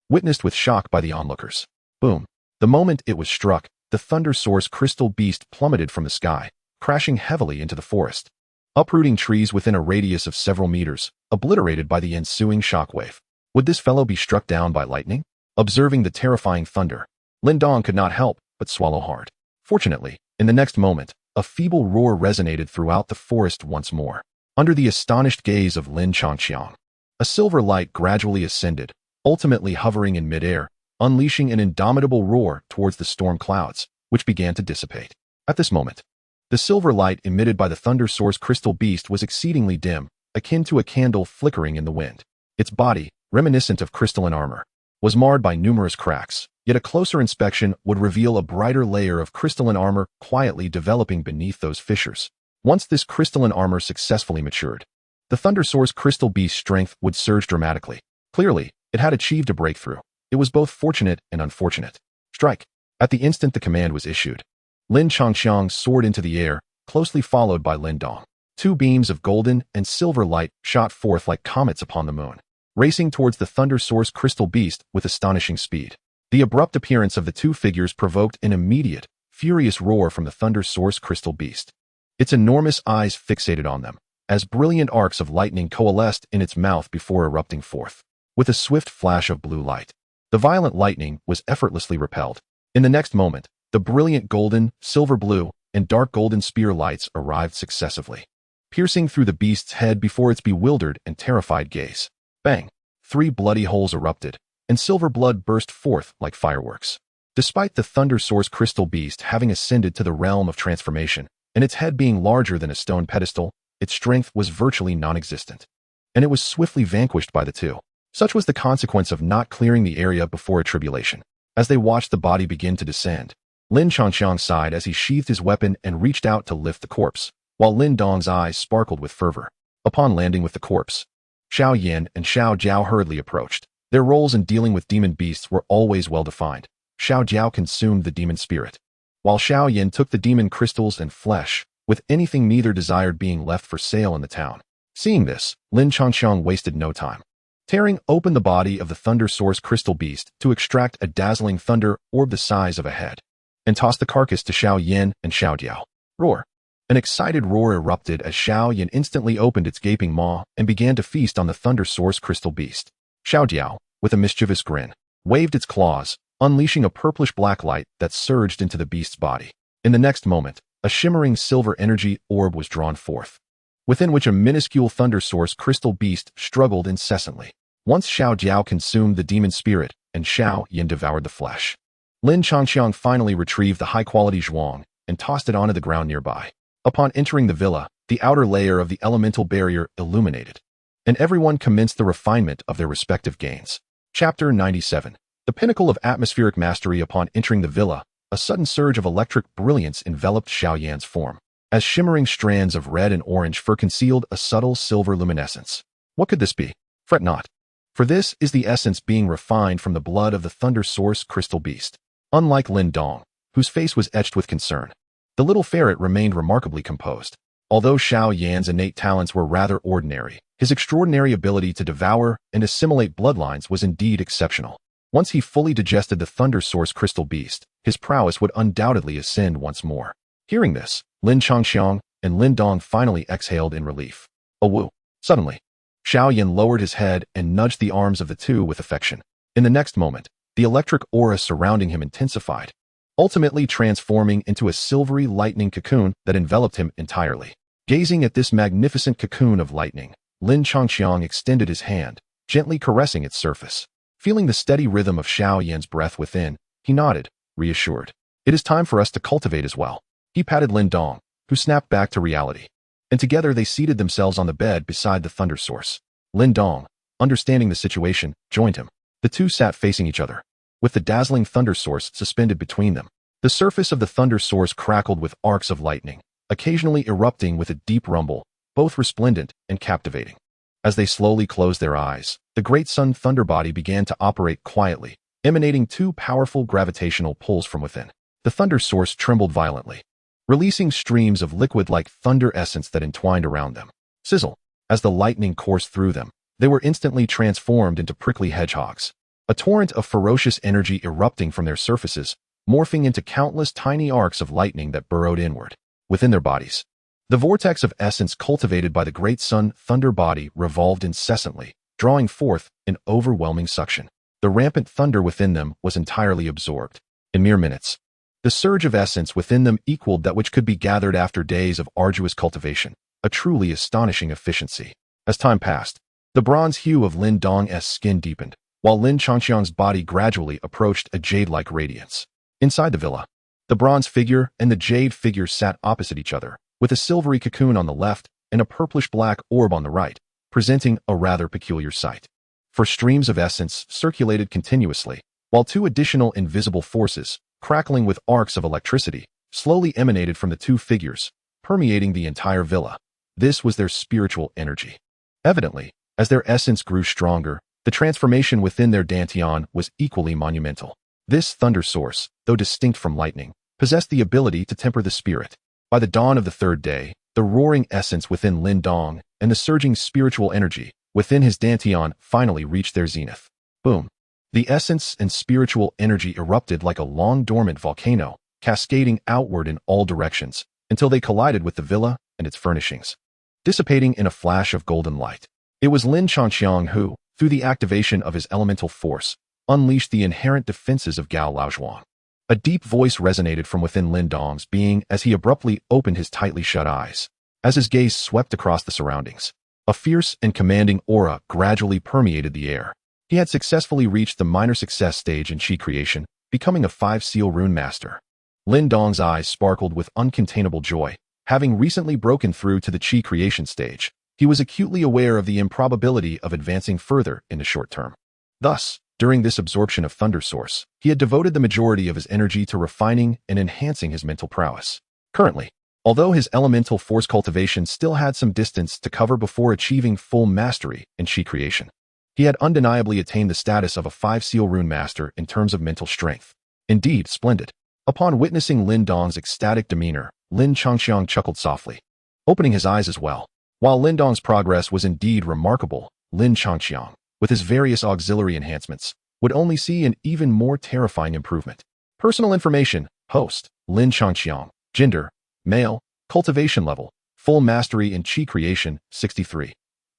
Witnessed with shock by the onlookers. Boom. The moment it was struck, the thunder source crystal beast plummeted from the sky, crashing heavily into the forest, uprooting trees within a radius of several meters, obliterated by the ensuing shockwave. Would this fellow be struck down by lightning? Observing the terrifying thunder, Lin Dong could not help but swallow hard. Fortunately, in the next moment, a feeble roar resonated throughout the forest once more. Under the astonished gaze of Lin Changqiang, a silver light gradually ascended, ultimately hovering in midair, unleashing an indomitable roar towards the storm clouds, which began to dissipate. At this moment, the silver light emitted by the thunder source crystal beast was exceedingly dim, akin to a candle flickering in the wind. Its body, reminiscent of crystalline armor, was marred by numerous cracks, yet a closer inspection would reveal a brighter layer of crystalline armor quietly developing beneath those fissures. Once this crystalline armor successfully matured, the thunder source crystal beast's strength would surge dramatically. Clearly, it had achieved a breakthrough. It was both fortunate and unfortunate. Strike. At the instant the command was issued, Lin Changqiang soared into the air, closely followed by Lin Dong. Two beams of golden and silver light shot forth like comets upon the moon, racing towards the thunder source crystal beast with astonishing speed. The abrupt appearance of the two figures provoked an immediate, furious roar from the thunder source crystal beast. Its enormous eyes fixated on them, as brilliant arcs of lightning coalesced in its mouth before erupting forth. With a swift flash of blue light, the violent lightning was effortlessly repelled. In the next moment, the brilliant golden, silver blue, and dark golden spear lights arrived successively, piercing through the beast's head before its bewildered and terrified gaze. Bang! 3 bloody holes erupted, and silver blood burst forth like fireworks. Despite the thunder source crystal beast having ascended to the realm of transformation, and its head being larger than a stone pedestal, its strength was virtually non-existent, and it was swiftly vanquished by the two. Such was the consequence of not clearing the area before a tribulation. As they watched the body begin to descend, Lin Changqiang sighed as he sheathed his weapon and reached out to lift the corpse, while Lin Dong's eyes sparkled with fervor. Upon landing with the corpse, Xiao Yan and Xiao Jiao hurriedly approached. Their roles in dealing with demon beasts were always well defined. Xiao Jiao consumed the demon spirit, while Xiao Yan took the demon crystals and flesh, with anything neither desired being left for sale in the town. Seeing this, Lin Changqiang wasted no time, tearing open the body of the thunder source crystal beast to extract a dazzling thunder orb the size of a head, and tossed the carcass to Xiao Yan and Xiao Jiao. Roar! An excited roar erupted as Xiao Yan instantly opened its gaping maw and began to feast on the thunder source crystal beast. Xiao Jiao, with a mischievous grin, waved its claws, unleashing a purplish-black light that surged into the beast's body. In the next moment, a shimmering silver energy orb was drawn forth, within which a minuscule thunder source crystal beast struggled incessantly. Once Xiao Jiao consumed the demon spirit and Xiao Yan devoured the flesh, Lin Changqiang finally retrieved the high-quality zhuang and tossed it onto the ground nearby. Upon entering the villa, the outer layer of the elemental barrier illuminated, and everyone commenced the refinement of their respective gains. Chapter 97. The pinnacle of atmospheric mastery. Upon entering the villa, a sudden surge of electric brilliance enveloped Xiao Yan's form, as shimmering strands of red and orange fur concealed a subtle silver luminescence. What could this be? Fret not, for this is the essence being refined from the blood of the thunder source crystal beast. Unlike Lin Dong, whose face was etched with concern, the little ferret remained remarkably composed. Although Xiao Yan's innate talents were rather ordinary, his extraordinary ability to devour and assimilate bloodlines was indeed exceptional. Once he fully digested the thunder source crystal beast, his prowess would undoubtedly ascend once more. Hearing this, Lin Changqiang and Lin Dong finally exhaled in relief. Oh woo! Suddenly, Xiao Yan lowered his head and nudged the arms of the two with affection. In the next moment, The electric aura surrounding him intensified, ultimately transforming into a silvery lightning cocoon that enveloped him entirely. Gazing at this magnificent cocoon of lightning, Lin Changqiang extended his hand, gently caressing its surface. Feeling the steady rhythm of Xiao Yan's breath within, he nodded, reassured. It is time for us to cultivate as well. He patted Lin Dong, who snapped back to reality. And together they seated themselves on the bed beside the thunder source. Lin Dong, understanding the situation, joined him. The two sat facing each other, with the dazzling thunder source suspended between them. The surface of the thunder source crackled with arcs of lightning, occasionally erupting with a deep rumble, both resplendent and captivating. As they slowly closed their eyes, the great sun thunder body began to operate quietly, emanating two powerful gravitational pulls from within. The thunder source trembled violently, releasing streams of liquid-like thunder essence that entwined around them. Sizzle! As the lightning coursed through them, they were instantly transformed into prickly hedgehogs. A torrent of ferocious energy erupting from their surfaces, morphing into countless tiny arcs of lightning that burrowed inward, within their bodies. The vortex of essence cultivated by the great sun thunder body revolved incessantly, drawing forth an overwhelming suction. The rampant thunder within them was entirely absorbed. In mere minutes, the surge of essence within them equaled that which could be gathered after days of arduous cultivation, a truly astonishing efficiency. As time passed, the bronze hue of Lin Dong's skin deepened, while Lin Changqiang's body gradually approached a jade-like radiance. Inside the villa, the bronze figure and the jade figure sat opposite each other, with a silvery cocoon on the left and a purplish-black orb on the right, presenting a rather peculiar sight. For streams of essence circulated continuously, while two additional invisible forces, crackling with arcs of electricity, slowly emanated from the two figures, permeating the entire villa. This was their spiritual energy. Evidently, as their essence grew stronger, the transformation within their dantian was equally monumental. This thunder source, though distinct from lightning, possessed the ability to temper the spirit. By the dawn of the third day, the roaring essence within Lin Dong and the surging spiritual energy within his dantian finally reached their zenith. Boom! The essence and spiritual energy erupted like a long-dormant volcano, cascading outward in all directions, until they collided with the villa and its furnishings, dissipating in a flash of golden light. It was Lin Changqiang who, through the activation of his elemental force, unleashed the inherent defenses of Gao Laozhuang. A deep voice resonated from within Lin Dong's being as he abruptly opened his tightly shut eyes. As his gaze swept across the surroundings, a fierce and commanding aura gradually permeated the air. He had successfully reached the minor success stage in Qi creation, becoming a 5-seal rune master. Lin Dong's eyes sparkled with uncontainable joy. Having recently broken through to the Qi creation stage, he was acutely aware of the improbability of advancing further in the short term. Thus, during this absorption of Thunder Source, he had devoted the majority of his energy to refining and enhancing his mental prowess. Currently, although his elemental force cultivation still had some distance to cover before achieving full mastery in Qi creation, he had undeniably attained the status of a 5-seal rune master in terms of mental strength. Indeed, splendid. Upon witnessing Lin Dong's ecstatic demeanor, Lin Changqiang chuckled softly, opening his eyes as well. While Lin Dong's progress was indeed remarkable, Lin Changqiang, with his various auxiliary enhancements, would only see an even more terrifying improvement. Personal information: host, Lin Changqiang, gender, male, cultivation level, full mastery in Qi creation, 63.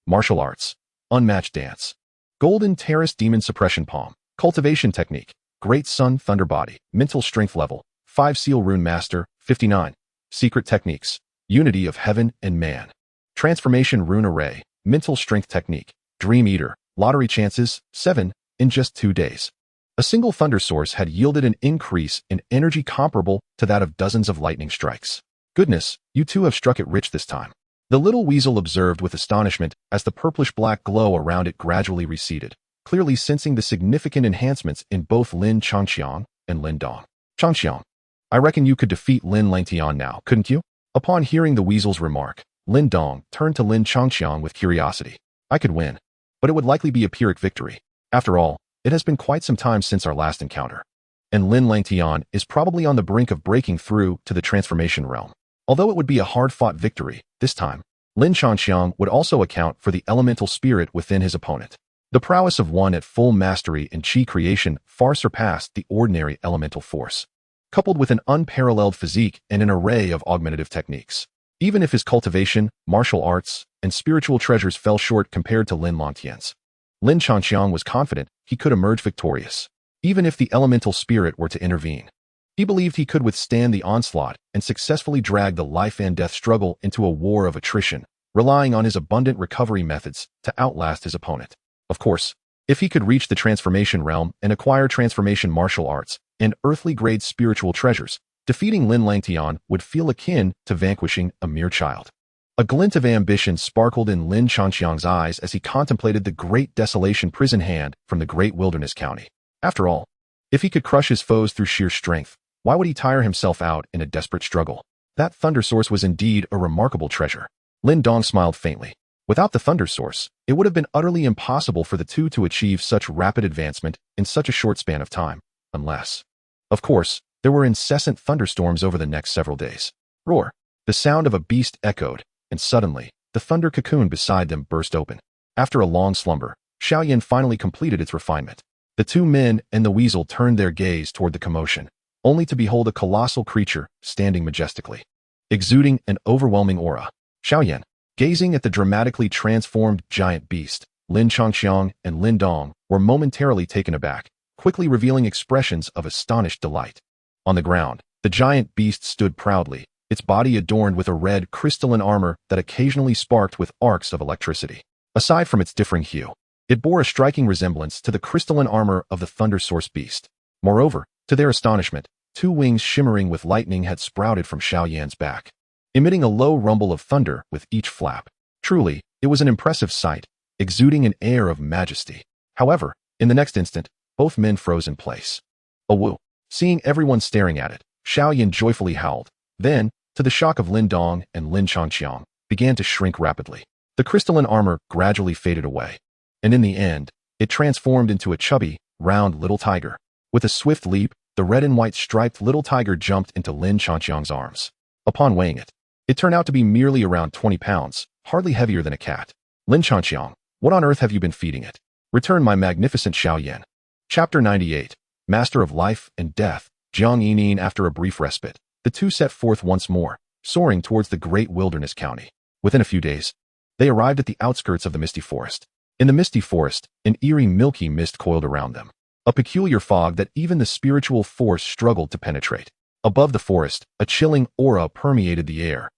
Martial arts, unmatched dance. Golden Terrace Demon Suppression Palm, cultivation technique, Great Sun Thunder Body, mental strength level, 5-seal rune master, 59. Secret techniques, unity of heaven and man. Transformation rune array, mental strength technique, Dream Eater, lottery chances, 7, in just 2 days. A single thunder source had yielded an increase in energy comparable to that of dozens of lightning strikes. Goodness, you two have struck it rich this time. The little weasel observed with astonishment as the purplish-black glow around it gradually receded, clearly sensing the significant enhancements in both Lin Changqiang and Lin Dong. Changqiang, I reckon you could defeat Lin Langtian now, couldn't you? Upon hearing the weasel's remark, Lin Dong turned to Lin Changqiang with curiosity. I could win, but it would likely be a Pyrrhic victory. After all, it has been quite some time since our last encounter, and Lin Langtian is probably on the brink of breaking through to the transformation realm. Although it would be a hard-fought victory, this time, Lin Changqiang would also account for the elemental spirit within his opponent. The prowess of one at full mastery in Qi creation far surpassed the ordinary elemental force, coupled with an unparalleled physique and an array of augmentative techniques. Even if his cultivation, martial arts, and spiritual treasures fell short compared to Lin Langtian's, Lin Changqiang was confident he could emerge victorious. even if the elemental spirit were to intervene. He believed he could withstand the onslaught and successfully drag the life-and-death struggle into a war of attrition, relying on his abundant recovery methods to outlast his opponent. Of course, if he could reach the transformation realm and acquire transformation martial arts and earthly-grade spiritual treasures, defeating Lin Langtian would feel akin to vanquishing a mere child. A glint of ambition sparkled in Lin Changqiang's eyes as he contemplated the Great Desolation prison hand from the Great Wilderness County. After all, if he could crush his foes through sheer strength, why would he tire himself out in a desperate struggle? That thunder source was indeed a remarkable treasure. Lin Dong smiled faintly. Without the thunder source, it would have been utterly impossible for the two to achieve such rapid advancement in such a short span of time, unless... Of course, there were incessant thunderstorms over the next several days. Roar! The sound of a beast echoed, and suddenly, the thunder cocoon beside them burst open. After a long slumber, Xiaoyan finally completed its refinement. The two men and the weasel turned their gaze toward the commotion, only to behold a colossal creature standing majestically, exuding an overwhelming aura. Xiaoyan, gazing at the dramatically transformed giant beast, Lin Changqiang and Lin Dong were momentarily taken aback, quickly revealing expressions of astonished delight. On the ground, the giant beast stood proudly, its body adorned with a red crystalline armor that occasionally sparked with arcs of electricity. Aside from its differing hue, it bore a striking resemblance to the crystalline armor of the Thunder Source beast. Moreover, to their astonishment, two wings shimmering with lightning had sprouted from Xiaoyan's back, emitting a low rumble of thunder with each flap. Truly, it was an impressive sight, exuding an air of majesty. However, in the next instant, both men froze in place. A woo! Seeing everyone staring at it, Xiaoyan joyfully howled. Then, to the shock of Lin Dong and Lin Changqiang, began to shrink rapidly. The crystalline armor gradually faded away, and in the end, it transformed into a chubby, round little tiger. With a swift leap, the red and white striped little tiger jumped into Lin Changqiang's arms. Upon weighing it, it turned out to be merely around 20 pounds, hardly heavier than a cat. Lin Changqiang, what on earth have you been feeding it? Return my magnificent Xiaoyan. Chapter 98. Master of Life and Death, Jiang Yining. After a brief respite, the two set forth once more, soaring towards the Great Wilderness County. Within a few days, they arrived at the outskirts of the misty forest. In the misty forest, an eerie milky mist coiled around them, a peculiar fog that even the spiritual force struggled to penetrate. Above the forest, a chilling aura permeated the air,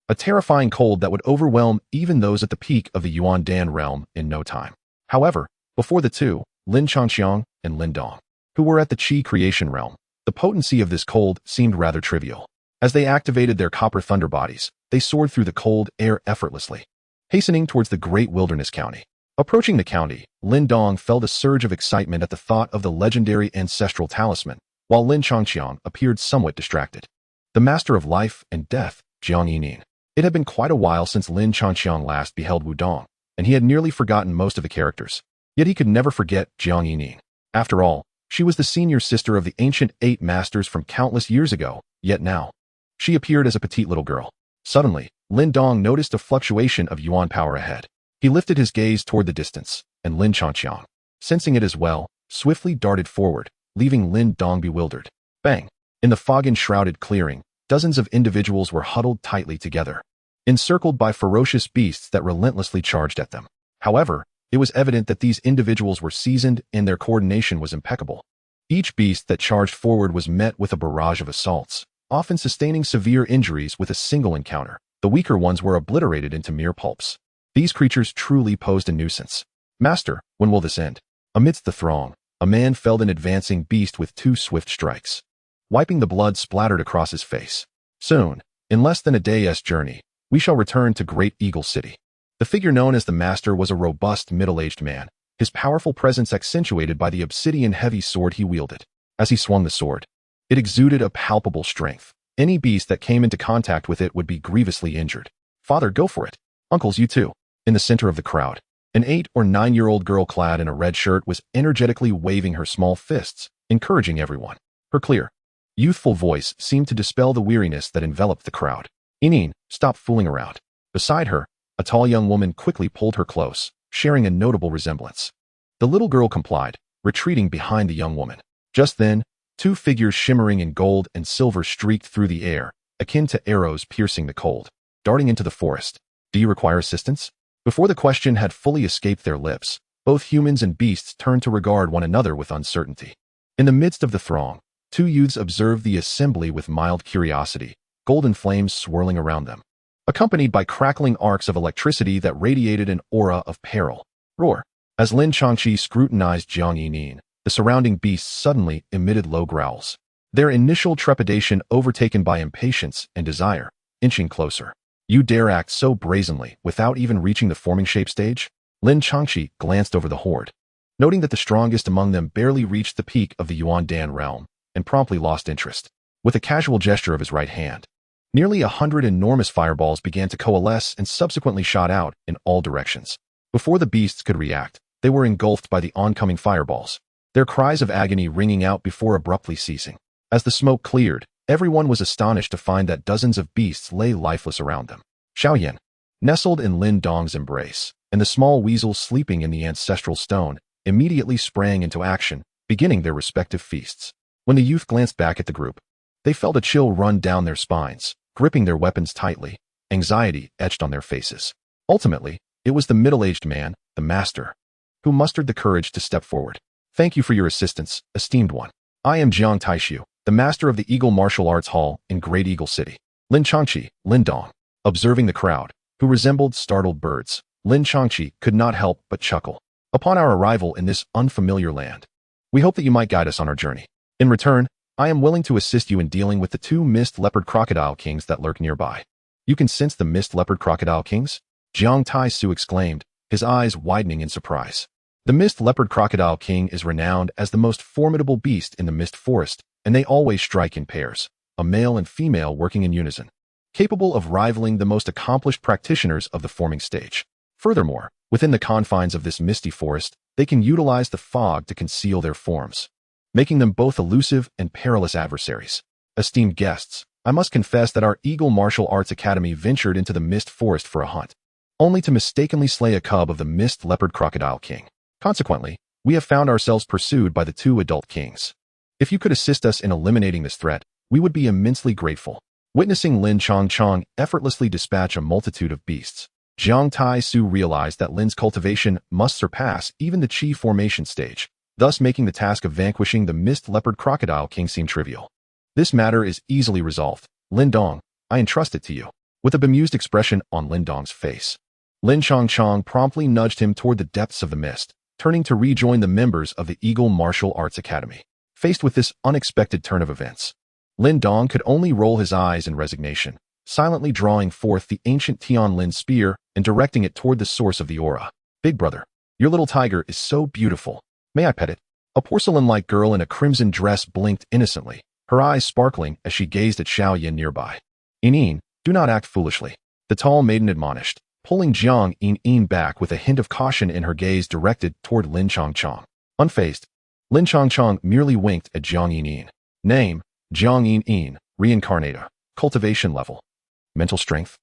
a terrifying cold that would overwhelm even those at the peak of the Yuan Dan realm in no time. However, before the two, Lin Changqiang and Lin Dong, who were at the Qi creation realm, the potency of this cold seemed rather trivial. As they activated their copper thunder bodies, they soared through the cold air effortlessly, hastening towards the Great Wilderness County. Approaching the county, Lin Dong felt a surge of excitement at the thought of the legendary ancestral talisman, while Lin Changqiang appeared somewhat distracted. The Master of Life and Death, Jiang Yining. It had been quite a while since Lin Changqiang last beheld Wudong, and he had nearly forgotten most of the characters. Yet he could never forget Jiang Yining. After all, she was the senior sister of the ancient 8 masters from countless years ago, yet now, she appeared as a petite little girl. Suddenly, Lin Dong noticed a fluctuation of yuan power ahead. He lifted his gaze toward the distance, and Lin Changqiang, sensing it as well, swiftly darted forward, leaving Lin Dong bewildered. Bang! In the fog-enshrouded clearing, dozens of individuals were huddled tightly together, encircled by ferocious beasts that relentlessly charged at them. However, it was evident that these individuals were seasoned and their coordination was impeccable. Each beast that charged forward was met with a barrage of assaults, often sustaining severe injuries with a single encounter. The weaker ones were obliterated into mere pulps. These creatures truly posed a nuisance. Master, when will this end? Amidst the throng, a man felled an advancing beast with 2 swift strikes, wiping the blood splattered across his face. Soon, in less than a day's journey, we shall return to Great Eagle City. The figure known as the Master was a robust middle-aged man, his powerful presence accentuated by the obsidian-heavy sword he wielded. As he swung the sword, it exuded a palpable strength. Any beast that came into contact with it would be grievously injured. Father, go for it. Uncles, you too. In the center of the crowd, an 8 or 9-year-old girl clad in a red shirt was energetically waving her small fists, encouraging everyone. Her clear, youthful voice seemed to dispel the weariness that enveloped the crowd. Yining, stop fooling around. Beside her, a tall young woman quickly pulled her close, sharing a notable resemblance. The little girl complied, retreating behind the young woman. Just then, 2 figures shimmering in gold and silver streaked through the air, akin to arrows piercing the cold, darting into the forest. Do you require assistance? Before the question had fully escaped their lips, both humans and beasts turned to regard one another with uncertainty. In the midst of the throng, two youths observed the assembly with mild curiosity, golden flames swirling around them, accompanied by crackling arcs of electricity that radiated an aura of peril. Roar! As Lin Changqi scrutinized Jiang Yinin, the surrounding beasts suddenly emitted low growls, their initial trepidation overtaken by impatience and desire, inching closer. You dare act so brazenly without even reaching the forming shape stage? Lin Changqi glanced over the horde, noting that the strongest among them barely reached the peak of the Yuan Dan realm, and promptly lost interest. With a casual gesture of his right hand, nearly 100 enormous fireballs began to coalesce and subsequently shot out in all directions. Before the beasts could react, they were engulfed by the oncoming fireballs, their cries of agony ringing out before abruptly ceasing. As the smoke cleared, everyone was astonished to find that dozens of beasts lay lifeless around them. Xiaoyan, nestled in Lin Dong's embrace, and the small weasels sleeping in the ancestral stone, immediately sprang into action, beginning their respective feasts. When the youth glanced back at the group, they felt a chill run down their spines, gripping their weapons tightly, anxiety etched on their faces. Ultimately, it was the middle-aged man, the master, who mustered the courage to step forward. Thank you for your assistance, esteemed one. I am Jiang Taishu, the master of the Eagle Martial Arts Hall in Great Eagle City. Lin Changqi, Lin Dong. Observing the crowd, who resembled startled birds, Lin Changqi could not help but chuckle. Upon our arrival in this unfamiliar land, we hope that you might guide us on our journey. In return, I am willing to assist you in dealing with the two mist leopard crocodile kings that lurk nearby. You can sense the mist leopard crocodile kings? Jiang Taisu exclaimed, his eyes widening in surprise. The mist leopard crocodile king is renowned as the most formidable beast in the mist forest, and they always strike in pairs, a male and female working in unison, capable of rivaling the most accomplished practitioners of the forming stage. Furthermore, within the confines of this misty forest, they can utilize the fog to conceal their forms, making them both elusive and perilous adversaries. Esteemed guests, I must confess that our Eagle Martial Arts Academy ventured into the mist forest for a hunt, only to mistakenly slay a cub of the mist leopard crocodile king. Consequently, we have found ourselves pursued by the two adult kings. If you could assist us in eliminating this threat, we would be immensely grateful. Witnessing Lin Changchang effortlessly dispatch a multitude of beasts, Jiang Tai-su realized that Lin's cultivation must surpass even the Qi formation stage, thus making the task of vanquishing the mist leopard crocodile king seem trivial. This matter is easily resolved. Lin Dong, I entrust it to you. With a bemused expression on Lin Dong's face, Lin Changchang promptly nudged him toward the depths of the mist, turning to rejoin the members of the Eagle Martial Arts Academy. Faced with this unexpected turn of events, Lin Dong could only roll his eyes in resignation, silently drawing forth the ancient Tian Lin spear and directing it toward the source of the aura. Big brother, your little tiger is so beautiful. May I pet it? A porcelain-like girl in a crimson dress blinked innocently, her eyes sparkling as she gazed at Xiao Yin nearby. Yin, do not act foolishly, the tall maiden admonished, pulling Jiang Yin back with a hint of caution in her gaze directed toward Lin Changchang. Unfazed, Lin Changchang merely winked at Jiang Yin. Name, Jiang Yin, reincarnator, cultivation level. Mental strength.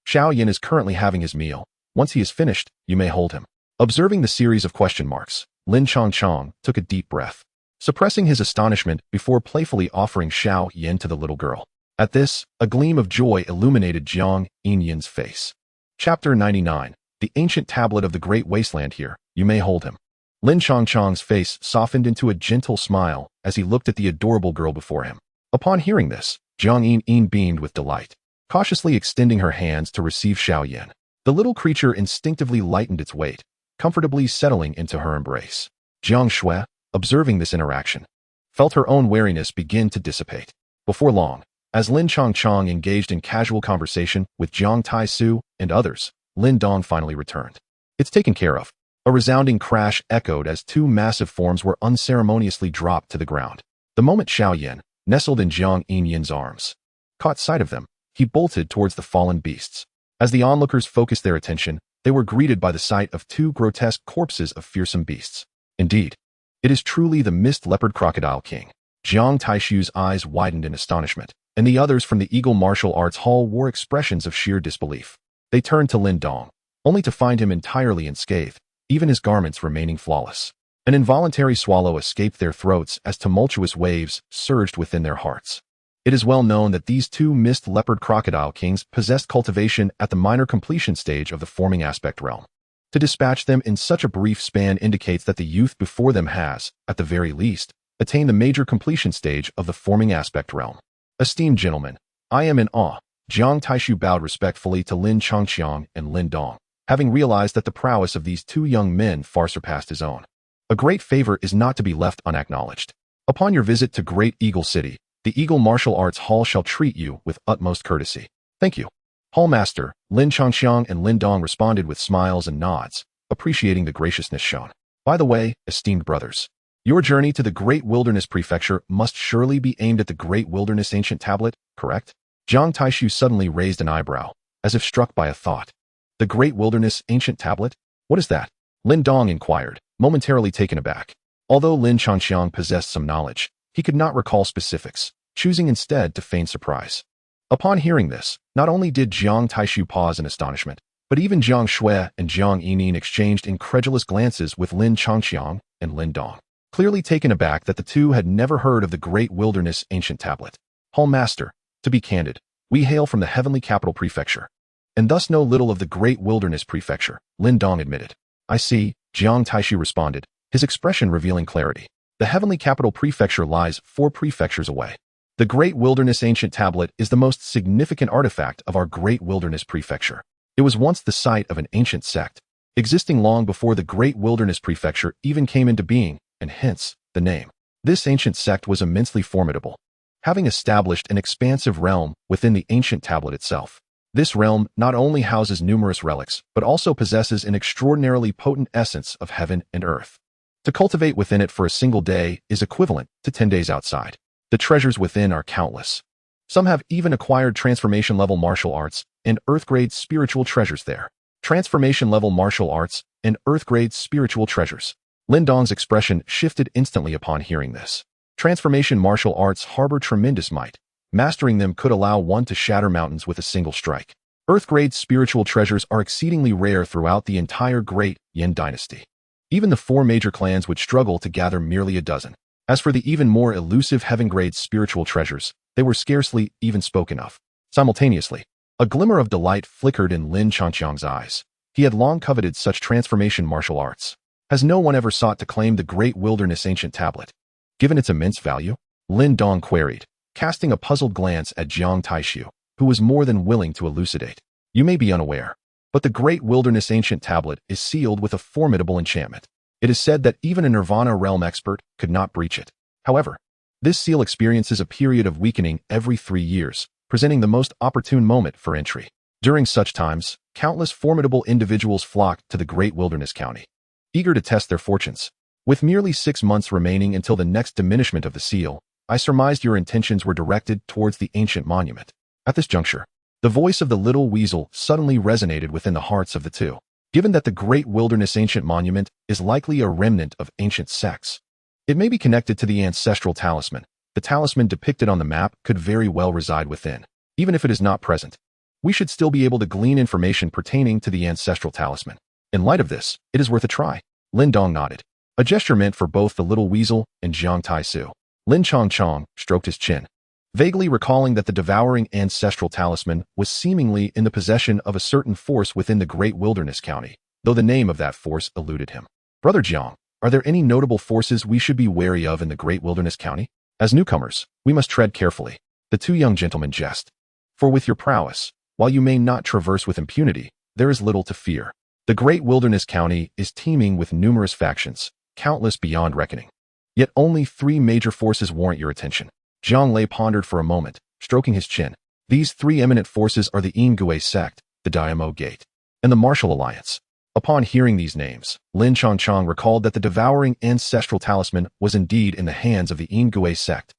Xiao Yin is currently having his meal. Once he is finished, you may hold him. Observing the series of question marks, Lin Changchang took a deep breath, suppressing his astonishment before playfully offering Xiao Yin to the little girl. At this, a gleam of joy illuminated Jiang Yin's face. Chapter 99. The ancient tablet of the great wasteland here, you may hold him. Lin Changchang's face softened into a gentle smile as he looked at the adorable girl before him. Upon hearing this, Jiang Yin beamed with delight, cautiously extending her hands to receive Xiao Yin. The little creature instinctively lightened its weight, comfortably settling into her embrace. Jiang Shui, observing this interaction, felt her own wariness begin to dissipate. Before long, as Lin Changchang engaged in casual conversation with Jiang Tai-su and others, Lin Dong finally returned. It's taken care of. A resounding crash echoed as two massive forms were unceremoniously dropped to the ground. The moment Xiao Yin, nestled in Jiang Yin's arms, caught sight of them, he bolted towards the fallen beasts. As the onlookers focused their attention, they were greeted by the sight of two grotesque corpses of fearsome beasts. Indeed, it is truly the mist leopard crocodile king. Jiang Taishu's eyes widened in astonishment, and the others from the Eagle Martial Arts Hall wore expressions of sheer disbelief. They turned to Lin Dong, only to find him entirely unscathed, even his garments remaining flawless. An involuntary swallow escaped their throats as tumultuous waves surged within their hearts. It is well known that these two mist leopard crocodile kings possessed cultivation at the minor completion stage of the forming aspect realm. To dispatch them in such a brief span indicates that the youth before them has, at the very least, attain the major completion stage of the forming aspect realm. Esteemed gentlemen, I am in awe. Jiang Taishu bowed respectfully to Lin Changqiang and Lin Dong, having realized that the prowess of these two young men far surpassed his own. A great favor is not to be left unacknowledged. Upon your visit to Great Eagle City, the Eagle Martial Arts Hall shall treat you with utmost courtesy. Thank you. Hallmaster, Lin Changqiang and Lin Dong responded with smiles and nods, appreciating the graciousness shown. By the way, esteemed brothers, your journey to the Great Wilderness Prefecture must surely be aimed at the Great Wilderness Ancient Tablet, correct? Jiang Taishu suddenly raised an eyebrow, as if struck by a thought. The Great Wilderness Ancient Tablet? What is that? Lin Dong inquired, momentarily taken aback. Although Lin Changqiang possessed some knowledge, he could not recall specifics, choosing instead to feign surprise. Upon hearing this, not only did Jiang Taishu pause in astonishment, but even Jiang Shui and Jiang Yining exchanged incredulous glances with Lin Changqiang and Lin Dong, clearly taken aback that the two had never heard of the Great Wilderness Ancient Tablet. Hallmaster, to be candid, we hail from the Heavenly Capital Prefecture, and thus know little of the Great Wilderness Prefecture, Lin Dong admitted. I see, Jiang Taishu responded, his expression revealing clarity. The Heavenly Capital Prefecture lies 4 prefectures away. The Great Wilderness Ancient Tablet is the most significant artifact of our Great Wilderness Prefecture. It was once the site of an ancient sect, existing long before the Great Wilderness Prefecture even came into being, and hence, the name. This ancient sect was immensely formidable, having established an expansive realm within the ancient tablet itself. This realm not only houses numerous relics, but also possesses an extraordinarily potent essence of heaven and earth. To cultivate within it for a single day is equivalent to 10 days outside. The treasures within are countless. Some have even acquired transformation-level martial arts and earth-grade spiritual treasures there. Transformation-level martial arts and earth-grade spiritual treasures. Lin Dong's expression shifted instantly upon hearing this. Transformation martial arts harbor tremendous might. Mastering them could allow one to shatter mountains with a single strike. Earth-grade spiritual treasures are exceedingly rare throughout the entire Great Yin dynasty. Even the 4 major clans would struggle to gather merely a dozen. As for the even more elusive heaven-grade spiritual treasures, they were scarcely even spoken of. Simultaneously, a glimmer of delight flickered in Lin Changqiang's eyes. He had long coveted such transformation martial arts. Has no one ever sought to claim the Great Wilderness Ancient Tablet? Given its immense value? Lin Dong queried, casting a puzzled glance at Jiang Taishu, who was more than willing to elucidate. You may be unaware, but the Great Wilderness Ancient Tablet is sealed with a formidable enchantment. It is said that even a Nirvana realm expert could not breach it. However, this seal experiences a period of weakening every 3 years, presenting the most opportune moment for entry. During such times, countless formidable individuals flock to the Great Wilderness County, eager to test their fortunes. With merely 6 months remaining until the next diminishment of the seal, I surmised your intentions were directed towards the ancient monument. At this juncture, the voice of the little weasel suddenly resonated within the hearts of the two. Given that the Great Wilderness Ancient Monument is likely a remnant of ancient sects, it may be connected to the ancestral talisman. The talisman depicted on the map could very well reside within. Even if it is not present, we should still be able to glean information pertaining to the ancestral talisman. In light of this, it is worth a try. Lin Dong nodded, a gesture meant for both the little weasel and Jiang Taishu. Lin Changqiang stroked his chin, vaguely recalling that the devouring ancestral talisman was seemingly in the possession of a certain force within the Great Wilderness County, though the name of that force eluded him. Brother Jiang, are there any notable forces we should be wary of in the Great Wilderness County? As newcomers, we must tread carefully. The 2 young gentlemen jest. For with your prowess, while you may not traverse with impunity, there is little to fear. The Great Wilderness County is teeming with numerous factions, countless beyond reckoning. Yet only 3 major forces warrant your attention. Zhang Lei pondered for a moment, stroking his chin. These 3 eminent forces are the Yingui sect, the Daimo Gate, and the Martial Alliance. Upon hearing these names, Lin Changqiang recalled that the devouring ancestral talisman was indeed in the hands of the Yingui sect.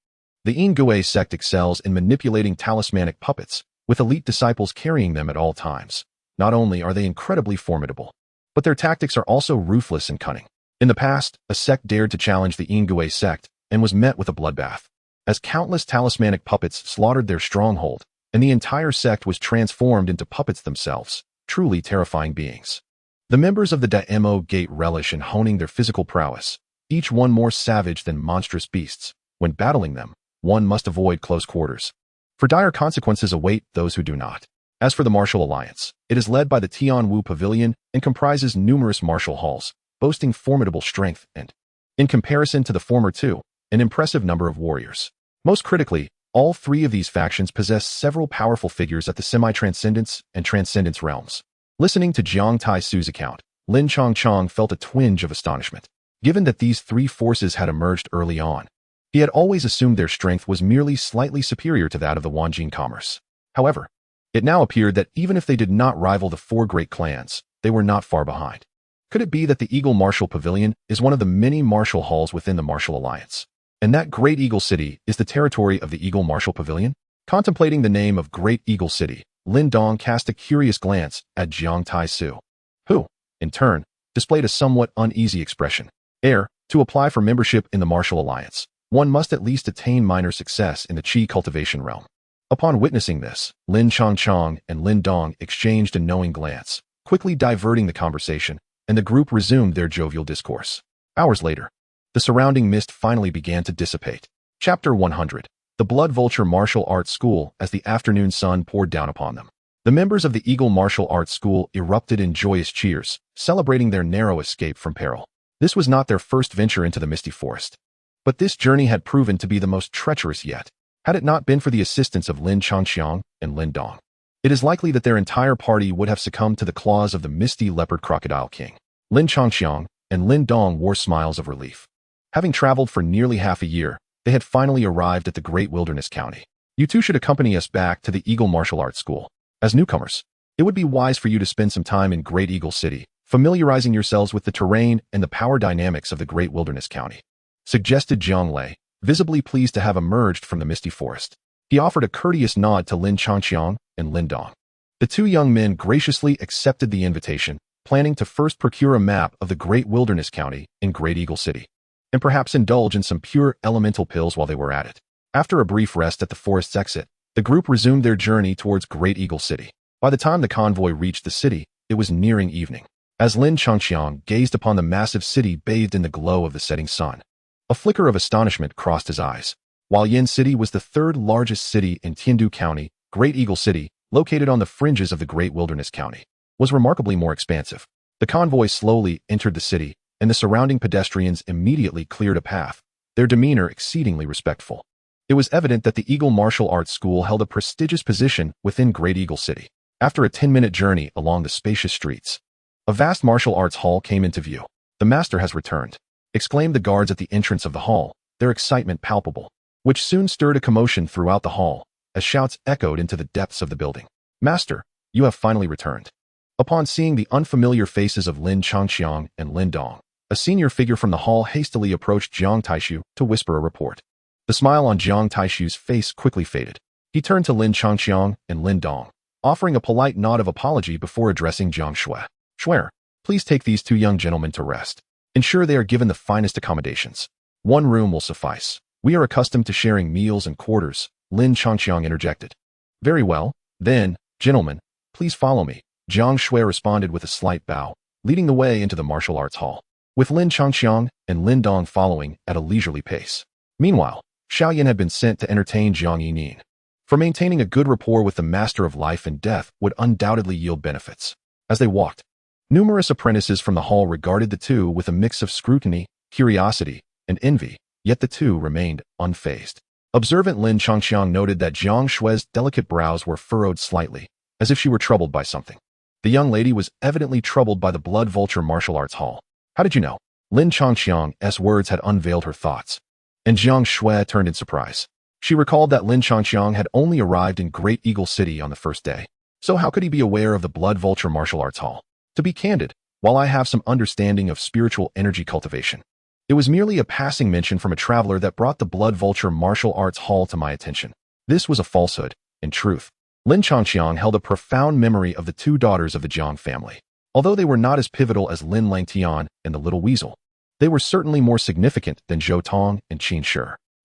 The Yingui sect excels in manipulating talismanic puppets, with elite disciples carrying them at all times. Not only are they incredibly formidable, but their tactics are also ruthless and cunning. In the past, a sect dared to challenge the Yingui sect and was met with a bloodbath, as countless talismanic puppets slaughtered their stronghold, and the entire sect was transformed into puppets themselves, truly terrifying beings. The members of the Daimo Gate relish in honing their physical prowess, each one more savage than monstrous beasts. When battling them, one must avoid close quarters, for dire consequences await those who do not. As for the Martial Alliance, it is led by the Tianwu Pavilion and comprises numerous martial halls, boasting formidable strength and, in comparison to the former 2, an impressive number of warriors. Most critically, all three of these factions possess several powerful figures at the semi-transcendence and transcendence realms. Listening to Jiang Tai-Su's account, Lin Chongchong felt a twinge of astonishment. Given that these three forces had emerged early on, he had always assumed their strength was merely slightly superior to that of the Wanjing commerce. However, it now appeared that even if they did not rival the four great clans, they were not far behind. Could it be that the Eagle Martial Pavilion is one of the many martial halls within the Martial Alliance, and that Great Eagle City is the territory of the Eagle Martial Pavilion? Contemplating the name of Great Eagle City, Lin Dong cast a curious glance at Jiang Tai-Su, who, in turn, displayed a somewhat uneasy expression. To apply for membership in the Martial Alliance, one must at least attain minor success in the Qi cultivation realm. Upon witnessing this, Lin Chongchong and Lin Dong exchanged a knowing glance, quickly diverting the conversation, and the group resumed their jovial discourse. Hours later, the surrounding mist finally began to dissipate. Chapter 100. The Blood Vulture Martial Arts School. As the afternoon sun poured down upon them, the members of the Eagle Martial Arts School erupted in joyous cheers, celebrating their narrow escape from peril. This was not their first venture into the misty forest, but this journey had proven to be the most treacherous yet. Had it not been for the assistance of Lin Chongxiang and Lin Dong, it is likely that their entire party would have succumbed to the claws of the misty leopard crocodile king. Lin Chongxiang and Lin Dong wore smiles of relief. Having traveled for nearly half a year, they had finally arrived at the Great Wilderness County. You two should accompany us back to the Eagle Martial Arts School. As newcomers, it would be wise for you to spend some time in Great Eagle City, familiarizing yourselves with the terrain and the power dynamics of the Great Wilderness County, suggested Jiang Lei, visibly pleased to have emerged from the misty forest. He offered a courteous nod to Lin Chongxiang and Lin Dong. The two young men graciously accepted the invitation, planning to first procure a map of the Great Wilderness County in Great Eagle City, and perhaps indulge in some pure elemental pills while they were at it. After a brief rest at the forest's exit, the group resumed their journey towards Great Eagle City. By the time the convoy reached the city, it was nearing evening. As Lin Chongxiang gazed upon the massive city bathed in the glow of the setting sun, a flicker of astonishment crossed his eyes. While Yin City was the third largest city in Tiandu County, Great Eagle City, located on the fringes of the Great Wilderness County, was remarkably more expansive. The convoy slowly entered the city, and the surrounding pedestrians immediately cleared a path, their demeanor exceedingly respectful. It was evident that the Eagle Martial Arts School held a prestigious position within Great Eagle City. After a 10-minute journey along the spacious streets, a vast martial arts hall came into view. "The master has returned," exclaimed the guards at the entrance of the hall, their excitement palpable, which soon stirred a commotion throughout the hall, as shouts echoed into the depths of the building. "Master, you have finally returned." Upon seeing the unfamiliar faces of Lin Chongxiang and Lin Dong, a senior figure from the hall hastily approached Jiang Taishu to whisper a report. The smile on Jiang Taishu's face quickly faded. He turned to Lin Chongxiang and Lin Dong, offering a polite nod of apology before addressing Jiang Shui. "Shuer, please take these two young gentlemen to rest. Ensure they are given the finest accommodations. One room will suffice. We are accustomed to sharing meals and quarters," Lin Chongxiang interjected. "Very well, then, gentlemen, please follow me," Jiang Shui responded with a slight bow, leading the way into the martial arts hall, with Lin Chongxiang and Lin Dong following at a leisurely pace. Meanwhile, Xiaoyan had been sent to entertain Jiang Yining. For maintaining a good rapport with the master of life and death would undoubtedly yield benefits. As they walked, numerous apprentices from the hall regarded the two with a mix of scrutiny, curiosity, and envy, yet the two remained unfazed. Observant Lin Chongxiang noted that Jiang Shui's delicate brows were furrowed slightly, as if she were troubled by something. The young lady was evidently troubled by the Blood Vulture Martial Arts Hall. "How did you know?" Lin Chongxiang's words had unveiled her thoughts, and Jiang Shui turned in surprise. She recalled that Lin Chongxiang had only arrived in Great Eagle City on the first day, so how could he be aware of the Blood Vulture Martial Arts Hall? To be candid, while I have some understanding of spiritual energy cultivation, it was merely a passing mention from a traveler that brought the Blood Vulture Martial Arts Hall to my attention. This was a falsehood. In truth, Lin Chongxiang held a profound memory of the two daughters of the Jiang family. Although they were not as pivotal as Lin Langtian and the Little Weasel, they were certainly more significant than Zhou Tong and Qin Shi.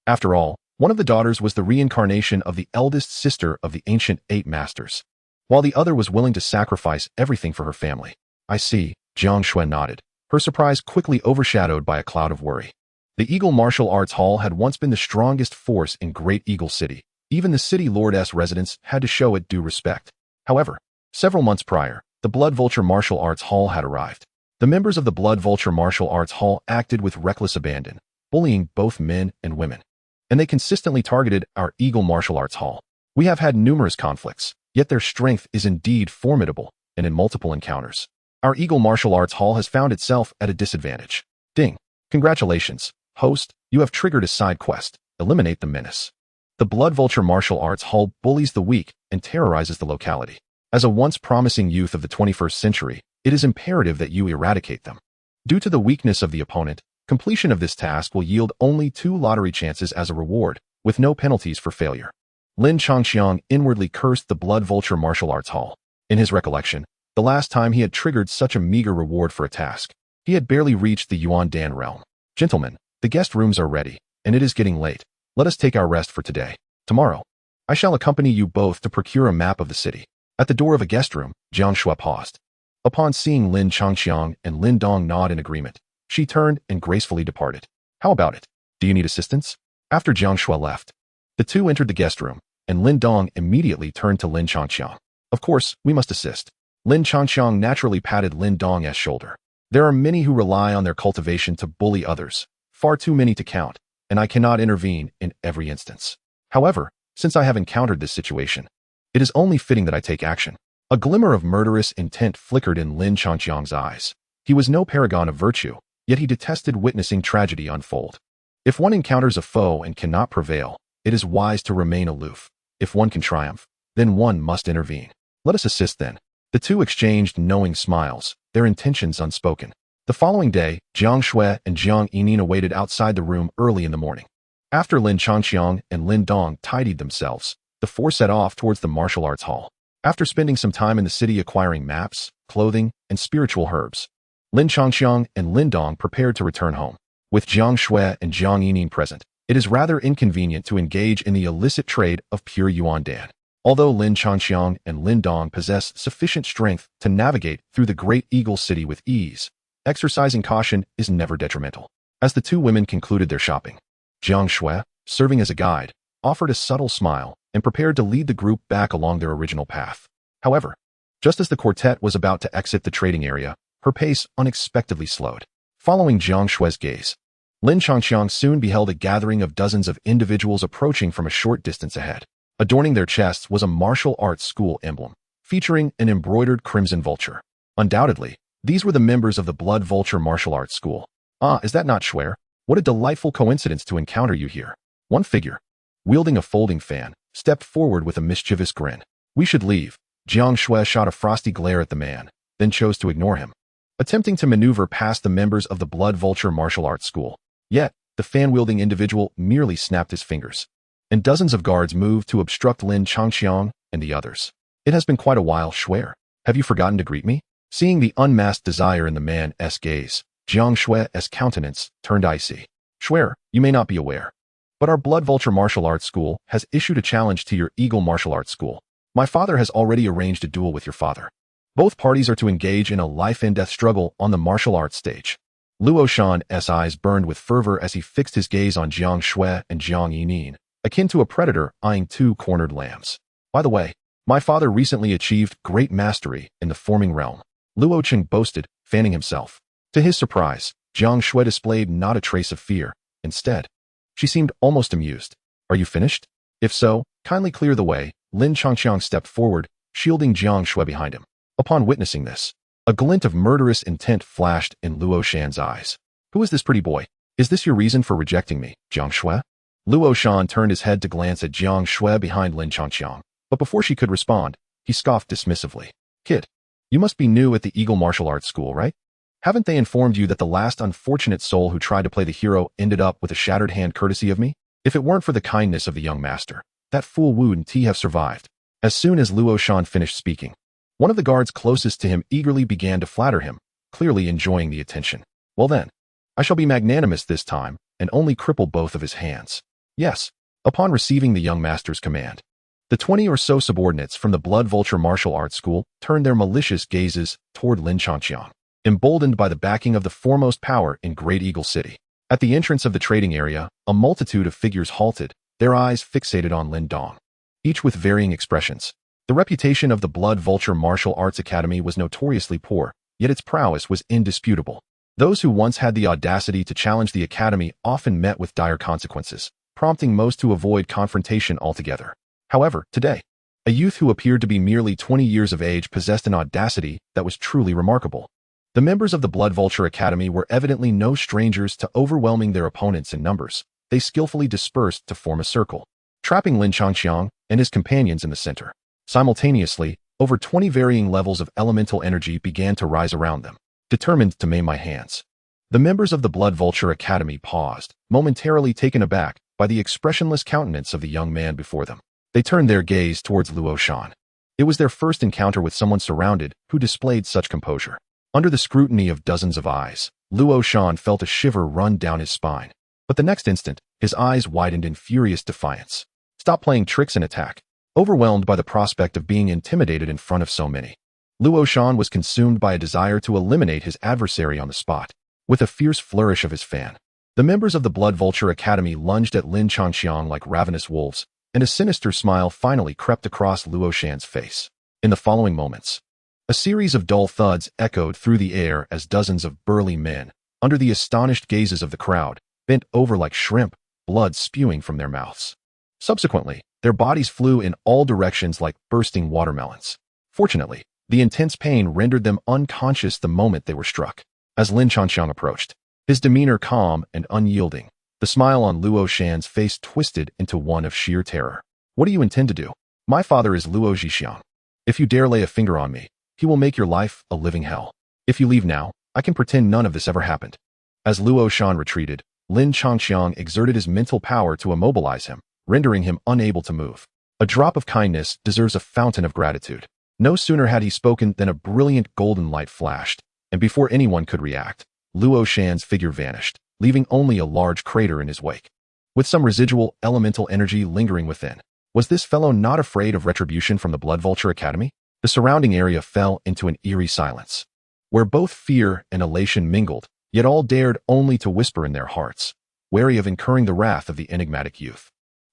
After all, one of the daughters was the reincarnation of the eldest sister of the ancient 8 masters, while the other was willing to sacrifice everything for her family. "I see," Jiang Shui nodded, her surprise quickly overshadowed by a cloud of worry. The Eagle Martial Arts Hall had once been the strongest force in Great Eagle City. Even the city lord's residents had to show it due respect. However, several months prior, the Blood Vulture Martial Arts Hall had arrived. The members of the Blood Vulture Martial Arts Hall acted with reckless abandon, bullying both men and women. And they consistently targeted our Eagle Martial Arts Hall. We have had numerous conflicts, yet their strength is indeed formidable, and in multiple encounters, our Eagle Martial Arts Hall has found itself at a disadvantage. Ding. Congratulations, host, you have triggered a side quest. Eliminate the menace. The Blood Vulture Martial Arts Hall bullies the weak and terrorizes the locality. As a once promising youth of the 21st century, it is imperative that you eradicate them. Due to the weakness of the opponent, completion of this task will yield only 2 lottery chances as a reward, with no penalties for failure. Lin Changxiang inwardly cursed the Blood Vulture Martial Arts Hall. In his recollection, the last time he had triggered such a meager reward for a task, he had barely reached the Yuan Dan realm. Gentlemen, the guest rooms are ready, and it is getting late. Let us take our rest for today. Tomorrow, I shall accompany you both to procure a map of the city. At the door of a guest room, Jiang Shui paused. Upon seeing Lin Changxiang and Lin Dong nod in agreement, she turned and gracefully departed. How about it? Do you need assistance? After Jiang Shui left, the two entered the guest room, and Lin Dong immediately turned to Lin Changxiang. Of course, we must assist. Lin Changxiang naturally patted Lin Dong's shoulder. There are many who rely on their cultivation to bully others, far too many to count, and I cannot intervene in every instance. However, since I have encountered this situation, it is only fitting that I take action. A glimmer of murderous intent flickered in Lin Changxiang's eyes. He was no paragon of virtue, yet he detested witnessing tragedy unfold. If one encounters a foe and cannot prevail, it is wise to remain aloof. If one can triumph, then one must intervene. Let us assist then. The two exchanged knowing smiles, their intentions unspoken. The following day, Jiang Shui and Jiang Yining waited outside the room early in the morning. After Lin Changxiang and Lin Dong tidied themselves, the four set off towards the martial arts hall. After spending some time in the city acquiring maps, clothing, and spiritual herbs, Lin Changxiang and Lin Dong prepared to return home. With Jiang Shui and Jiang Yining present, it is rather inconvenient to engage in the illicit trade of pure Yuan Dan. Although Lin Changxiang and Lin Dong possess sufficient strength to navigate through the Great Eagle City with ease, exercising caution is never detrimental. As the two women concluded their shopping, Jiang Shui, serving as a guide, offered a subtle smile and prepared to lead the group back along their original path. However, just as the quartet was about to exit the trading area, her pace unexpectedly slowed. Following Jiang Shui's gaze, Lin Changxiang soon beheld a gathering of dozens of individuals approaching from a short distance ahead. Adorning their chests was a martial arts school emblem, featuring an embroidered crimson vulture. Undoubtedly, these were the members of the Blood Vulture Martial Arts School. Ah, is that not Shui? What a delightful coincidence to encounter you here. One figure, wielding a folding fan, stepped forward with a mischievous grin. We should leave. Jiang Shui shot a frosty glare at the man, then chose to ignore him, attempting to maneuver past the members of the Blood Vulture Martial Arts School. Yet, the fan-wielding individual merely snapped his fingers, and dozens of guards moved to obstruct Lin Changxiang and the others. It has been quite a while, Shui. Have you forgotten to greet me? Seeing the unmasked desire in the man's gaze, Jiang Shui's countenance turned icy. Shui, you may not be aware, but our Blood Vulture Martial Arts School has issued a challenge to your Eagle Martial Arts School. My father has already arranged a duel with your father. Both parties are to engage in a life-and-death struggle on the martial arts stage. Luo Shan's eyes burned with fervor as he fixed his gaze on Jiang Shui and Jiang Yining, akin to a predator eyeing two cornered lambs. By the way, my father recently achieved great mastery in the forming realm, Luo Cheng boasted, fanning himself. To his surprise, Jiang Shui displayed not a trace of fear. Instead, she seemed almost amused. Are you finished? If so, kindly clear the way. Lin Changxiang stepped forward, shielding Jiang Shui behind him. Upon witnessing this, a glint of murderous intent flashed in Luo Shan's eyes. Who is this pretty boy? Is this your reason for rejecting me, Jiang Shui? Luo Shan turned his head to glance at Jiang Shui behind Lin Changxiang, but before she could respond, he scoffed dismissively. Kid, you must be new at the Eagle Martial Arts School, right? Haven't they informed you that the last unfortunate soul who tried to play the hero ended up with a shattered hand courtesy of me? If it weren't for the kindness of the young master, that fool wouldn't have survived. As soon as Luo Shan finished speaking, one of the guards closest to him eagerly began to flatter him, clearly enjoying the attention. Well then, I shall be magnanimous this time and only cripple both of his hands. Yes. Upon receiving the young master's command, the 20 or so subordinates from the Blood Vulture Martial Arts School turned their malicious gazes toward Lin Changxiang, emboldened by the backing of the foremost power in Great Eagle City. At the entrance of the trading area, a multitude of figures halted, their eyes fixated on Lin Dong, each with varying expressions. The reputation of the Blood Vulture Martial Arts Academy was notoriously poor, yet its prowess was indisputable. Those who once had the audacity to challenge the academy often met with dire consequences, prompting most to avoid confrontation altogether. However, today, a youth who appeared to be merely 20 years of age possessed an audacity that was truly remarkable. The members of the Blood Vulture Academy were evidently no strangers to overwhelming their opponents in numbers. They skillfully dispersed to form a circle, trapping Lin Changqiang and his companions in the center. Simultaneously, over 20 varying levels of elemental energy began to rise around them, determined to maim my hands. The members of the Blood Vulture Academy paused, momentarily taken aback by the expressionless countenance of the young man before them. They turned their gaze towards Luo Shan. It was their first encounter with someone surrounded who displayed such composure. Under the scrutiny of dozens of eyes, Luo Shan felt a shiver run down his spine. But the next instant, his eyes widened in furious defiance. Stop playing tricks and attack. Overwhelmed by the prospect of being intimidated in front of so many, Luo Shan was consumed by a desire to eliminate his adversary on the spot. With a fierce flourish of his fan, the members of the Blood Vulture Academy lunged at Lin Changqiang like ravenous wolves, and a sinister smile finally crept across Luo Shan's face. In the following moments, a series of dull thuds echoed through the air as dozens of burly men, under the astonished gazes of the crowd, bent over like shrimp, blood spewing from their mouths. Subsequently, their bodies flew in all directions like bursting watermelons. Fortunately, the intense pain rendered them unconscious the moment they were struck. As Lin Changqiang approached, his demeanor calm and unyielding, the smile on Luo Shan's face twisted into one of sheer terror. What do you intend to do? My father is Luo Zhixiang. If you dare lay a finger on me, he will make your life a living hell. If you leave now, I can pretend none of this ever happened. As Luo Shan retreated, Lin Changqiang exerted his mental power to immobilize him, rendering him unable to move. A drop of kindness deserves a fountain of gratitude. No sooner had he spoken than a brilliant golden light flashed, and before anyone could react, Luo Shan's figure vanished, leaving only a large crater in his wake. With some residual elemental energy lingering within, was this fellow not afraid of retribution from the Blood Vulture Academy? The surrounding area fell into an eerie silence, where both fear and elation mingled, yet all dared only to whisper in their hearts, wary of incurring the wrath of the enigmatic youth.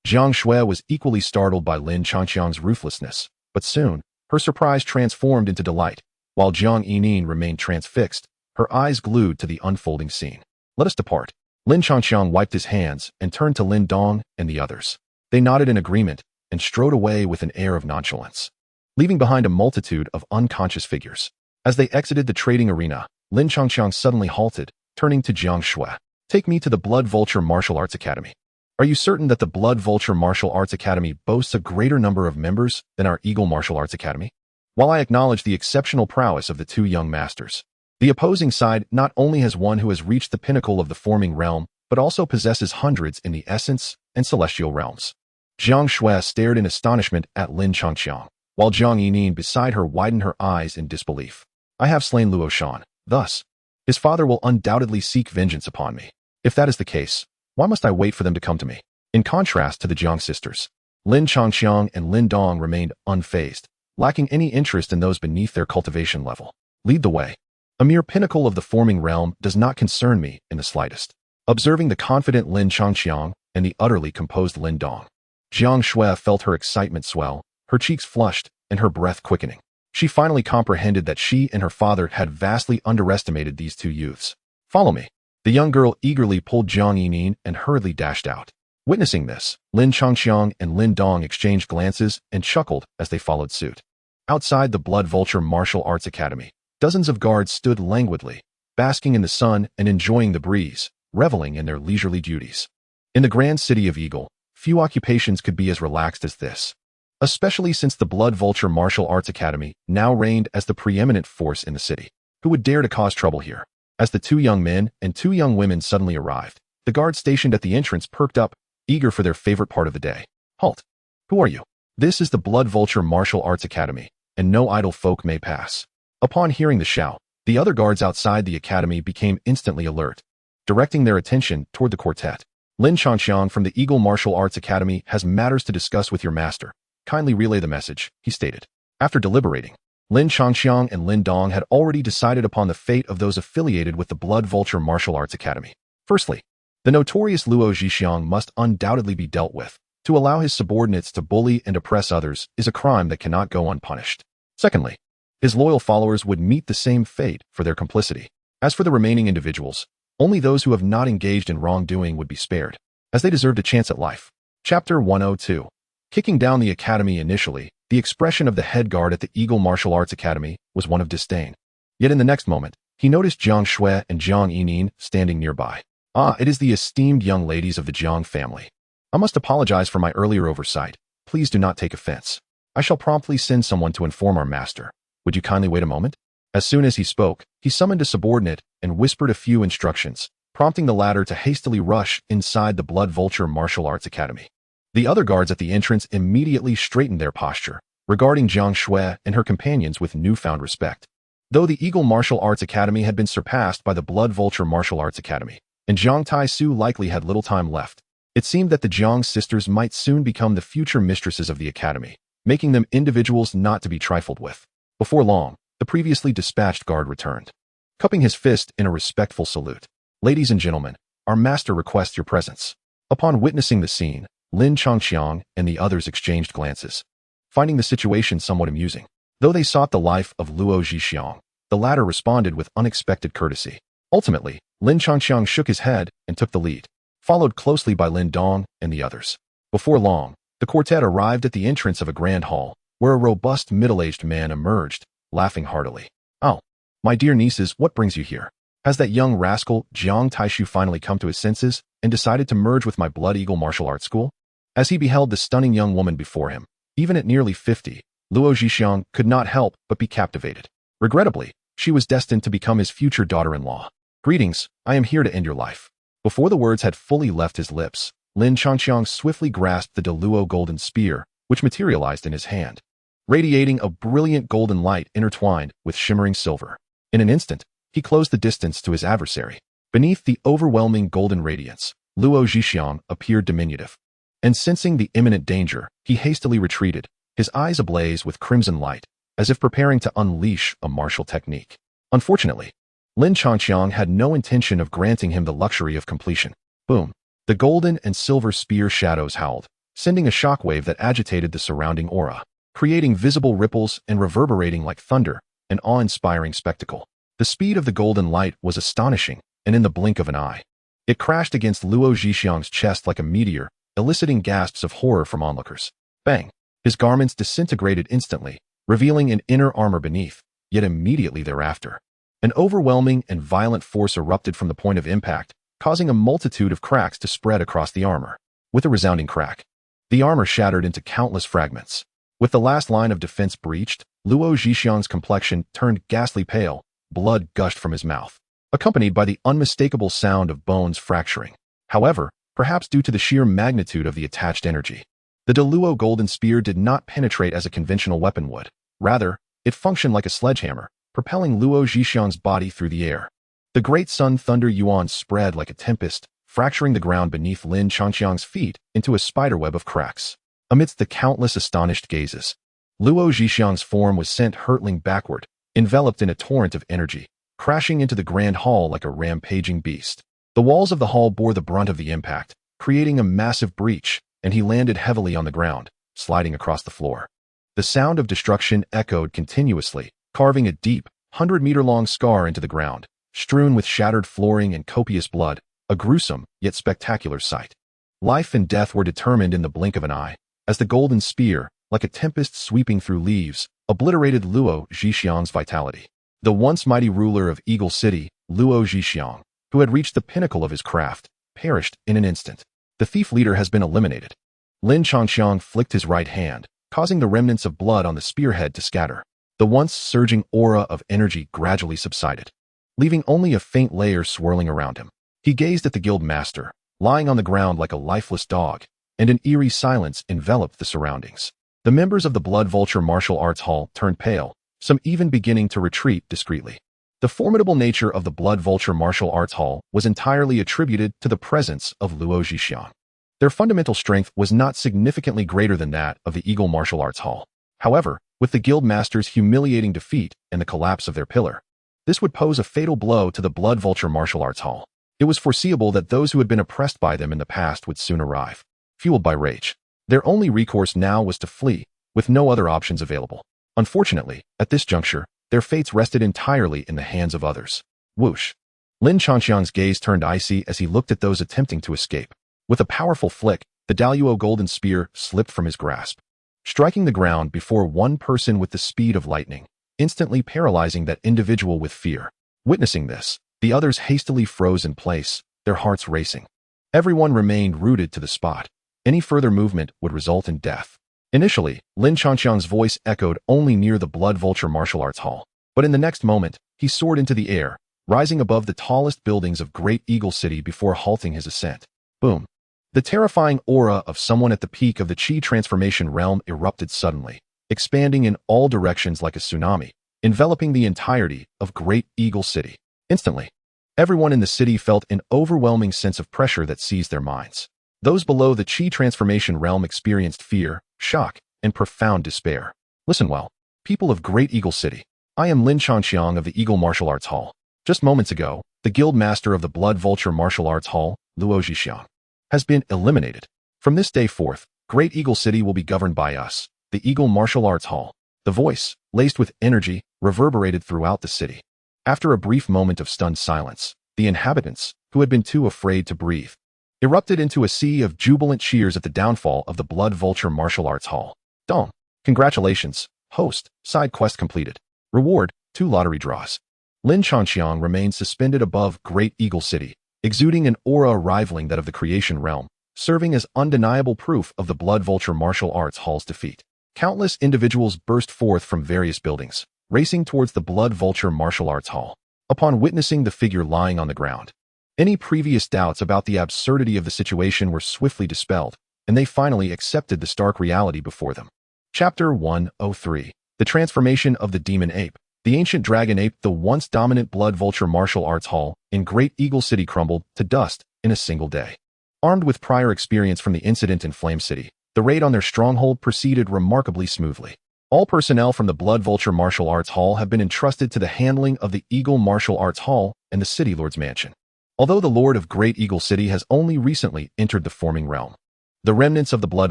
Jiang Shui was equally startled by Lin Changqiang's ruthlessness, but soon, her surprise transformed into delight, while Jiang Yining remained transfixed, her eyes glued to the unfolding scene. Let us depart. Lin Changqiang wiped his hands and turned to Lin Dong and the others. They nodded in agreement and strode away with an air of nonchalance, leaving behind a multitude of unconscious figures. As they exited the trading arena, Lin Changqiang suddenly halted, turning to Jiang Shui. Take me to the Blood Vulture Martial Arts Academy. Are you certain that the Blood Vulture Martial Arts Academy boasts a greater number of members than our Eagle Martial Arts Academy? While I acknowledge the exceptional prowess of the two young masters, the opposing side not only has one who has reached the pinnacle of the forming realm, but also possesses hundreds in the essence and celestial realms. Jiang Shui stared in astonishment at Lin Changqiang, while Jiang Yining beside her widened her eyes in disbelief. I have slain Luo Shan. Thus, his father will undoubtedly seek vengeance upon me. If that is the case, why must I wait for them to come to me? In contrast to the Jiang sisters, Lin Changqiang and Lin Dong remained unfazed, lacking any interest in those beneath their cultivation level. Lead the way. A mere pinnacle of the forming realm does not concern me in the slightest. Observing the confident Lin Changqiang and the utterly composed Lin Dong, Jiang Shui felt her excitement swell, her cheeks flushed, and her breath quickening. She finally comprehended that she and her father had vastly underestimated these two youths. Follow me. The young girl eagerly pulled Jiang Yining and hurriedly dashed out. Witnessing this, Lin Changqiang and Lin Dong exchanged glances and chuckled as they followed suit. Outside the Blood Vulture Martial Arts Academy, dozens of guards stood languidly, basking in the sun and enjoying the breeze, reveling in their leisurely duties. In the grand city of Eagle, few occupations could be as relaxed as this, especially since the Blood Vulture Martial Arts Academy now reigned as the preeminent force in the city. Who would dare to cause trouble here? As the two young men and two young women suddenly arrived, the guards stationed at the entrance perked up, eager for their favorite part of the day. Halt! Who are you? This is the Blood Vulture Martial Arts Academy, and no idle folk may pass. Upon hearing the shout, the other guards outside the academy became instantly alert, directing their attention toward the quartet. Lin Changqiang from the Eagle Martial Arts Academy has matters to discuss with your master. Kindly relay the message, he stated. After deliberating, Lin Changqiang and Lin Dong had already decided upon the fate of those affiliated with the Blood Vulture Martial Arts Academy. Firstly, the notorious Luo Zhixiang must undoubtedly be dealt with. To allow his subordinates to bully and oppress others is a crime that cannot go unpunished. Secondly, his loyal followers would meet the same fate for their complicity. As for the remaining individuals, only those who have not engaged in wrongdoing would be spared, as they deserved a chance at life. Chapter 102. Kicking down the academy. Initially, the expression of the head guard at the Eagle Martial Arts Academy was one of disdain. Yet in the next moment, he noticed Jiang Shui and Jiang Yining standing nearby. Ah, it is the esteemed young ladies of the Jiang family. I must apologize for my earlier oversight. Please do not take offense. I shall promptly send someone to inform our master. Would you kindly wait a moment? As soon as he spoke, he summoned a subordinate and whispered a few instructions, prompting the latter to hastily rush inside the Blood Vulture Martial Arts Academy. The other guards at the entrance immediately straightened their posture, regarding Jiang Shui and her companions with newfound respect. Though the Eagle Martial Arts Academy had been surpassed by the Blood Vulture Martial Arts Academy, and Jiang Tai-Su likely had little time left, it seemed that the Jiang sisters might soon become the future mistresses of the academy, making them individuals not to be trifled with. Before long, the previously dispatched guard returned, cupping his fist in a respectful salute. Ladies and gentlemen, our master requests your presence. Upon witnessing the scene, Lin Changqiang and the others exchanged glances, finding the situation somewhat amusing. Though they sought the life of Luo Zhixiang, the latter responded with unexpected courtesy. Ultimately, Lin Changqiang shook his head and took the lead, followed closely by Lin Dong and the others. Before long, the quartet arrived at the entrance of a grand hall, where a robust middle-aged man emerged, laughing heartily. Oh, my dear nieces, what brings you here? Has that young rascal Jiang Taishu finally come to his senses and decided to merge with my Blood Eagle Martial Arts School? As he beheld the stunning young woman before him, even at nearly 50, Luo Zhixiang could not help but be captivated. Regrettably, she was destined to become his future daughter-in-law. Greetings, I am here to end your life. Before the words had fully left his lips, Lin Changqiang swiftly grasped the Deluo golden spear, which materialized in his hand, radiating a brilliant golden light intertwined with shimmering silver. In an instant, he closed the distance to his adversary. Beneath the overwhelming golden radiance, Luo Zhixiang appeared diminutive, and sensing the imminent danger, he hastily retreated, his eyes ablaze with crimson light, as if preparing to unleash a martial technique. Unfortunately, Lin Changqiang had no intention of granting him the luxury of completion. Boom! The golden and silver spear shadows howled, sending a shockwave that agitated the surrounding aura, creating visible ripples and reverberating like thunder, an awe-inspiring spectacle. The speed of the golden light was astonishing, and in the blink of an eye, it crashed against Luo Zhixiang's chest like a meteor, eliciting gasps of horror from onlookers. Bang! His garments disintegrated instantly, revealing an inner armor beneath, yet immediately thereafter, an overwhelming and violent force erupted from the point of impact, causing a multitude of cracks to spread across the armor. With a resounding crack, the armor shattered into countless fragments. With the last line of defense breached, Luo Zhixiang's complexion turned ghastly pale, blood gushed from his mouth, accompanied by the unmistakable sound of bones fracturing. However, perhaps due to the sheer magnitude of the attached energy, the Deluo golden spear did not penetrate as a conventional weapon would. Rather, it functioned like a sledgehammer, propelling Luo Zhixiang's body through the air. The great sun thunder yuan spread like a tempest, fracturing the ground beneath Lin Changqiang's feet into a spiderweb of cracks. Amidst the countless astonished gazes, Luo Zhixiang's form was sent hurtling backward, enveloped in a torrent of energy, crashing into the grand hall like a rampaging beast. The walls of the hall bore the brunt of the impact, creating a massive breach, and he landed heavily on the ground, sliding across the floor. The sound of destruction echoed continuously, carving a deep, 100-meter-long scar into the ground, strewn with shattered flooring and copious blood, a gruesome yet spectacular sight. Life and death were determined in the blink of an eye, as the golden spear, like a tempest sweeping through leaves, obliterated Luo Zhixiang's vitality. The once mighty ruler of Eagle City, Luo Zhixiang, who had reached the pinnacle of his craft, perished in an instant. The thief leader has been eliminated. Lin Changqiang flicked his right hand, causing the remnants of blood on the spearhead to scatter. The once surging aura of energy gradually subsided, leaving only a faint layer swirling around him. He gazed at the guild master, lying on the ground like a lifeless dog, and an eerie silence enveloped the surroundings. The members of the Blood Vulture Martial Arts Hall turned pale, some even beginning to retreat discreetly. The formidable nature of the Blood Vulture Martial Arts Hall was entirely attributed to the presence of Luo Zhixiang. Their fundamental strength was not significantly greater than that of the Eagle Martial Arts Hall. However, with the guild master's humiliating defeat and the collapse of their pillar, this would pose a fatal blow to the Blood Vulture Martial Arts Hall. It was foreseeable that those who had been oppressed by them in the past would soon arrive. Fueled by rage, their only recourse now was to flee, with no other options available. Unfortunately, at this juncture, their fates rested entirely in the hands of others. Whoosh. Lin Changxiang's gaze turned icy as he looked at those attempting to escape. With a powerful flick, the Daluo golden spear slipped from his grasp, striking the ground before one person with the speed of lightning, instantly paralyzing that individual with fear. Witnessing this, the others hastily froze in place, their hearts racing. Everyone remained rooted to the spot. Any further movement would result in death. Initially, Lin Changxiang's voice echoed only near the Blood Vulture Martial Arts Hall, but in the next moment, he soared into the air, rising above the tallest buildings of Great Eagle City before halting his ascent. Boom. The terrifying aura of someone at the peak of the Qi transformation realm erupted suddenly, expanding in all directions like a tsunami, enveloping the entirety of Great Eagle City. Instantly, everyone in the city felt an overwhelming sense of pressure that seized their minds. Those below the Qi transformation realm experienced fear, shock, and profound despair. Listen well, people of Great Eagle City. I am Lin Changxiang of the Eagle Martial Arts Hall. Just moments ago, the guild master of the Blood Vulture Martial Arts Hall, Luo Zhixiang, has been eliminated. From this day forth, Great Eagle City will be governed by us, the Eagle Martial Arts Hall. The voice, laced with energy, reverberated throughout the city. After a brief moment of stunned silence, the inhabitants, who had been too afraid to breathe, erupted into a sea of jubilant cheers at the downfall of the Blood Vulture Martial Arts Hall. Dong. Congratulations, host, side quest completed. Reward, 2 lottery draws. Lin Changxiang remained suspended above Great Eagle City, exuding an aura rivaling that of the creation realm, serving as undeniable proof of the Blood Vulture Martial Arts Hall's defeat. Countless individuals burst forth from various buildings, racing towards the Blood Vulture Martial Arts Hall. Upon witnessing the figure lying on the ground, any previous doubts about the absurdity of the situation were swiftly dispelled, and they finally accepted the stark reality before them. Chapter 103. The Transformation of the Demon Ape. The ancient dragon ape, the once dominant Blood Vulture Martial Arts Hall in Great Eagle City, crumbled to dust in a single day. Armed with prior experience from the incident in Flame City, the raid on their stronghold proceeded remarkably smoothly. All personnel from the Blood Vulture Martial Arts Hall have been entrusted to the handling of the Eagle Martial Arts Hall and the City Lord's Mansion. Although the Lord of Great Eagle City has only recently entered the forming realm, the remnants of the Blood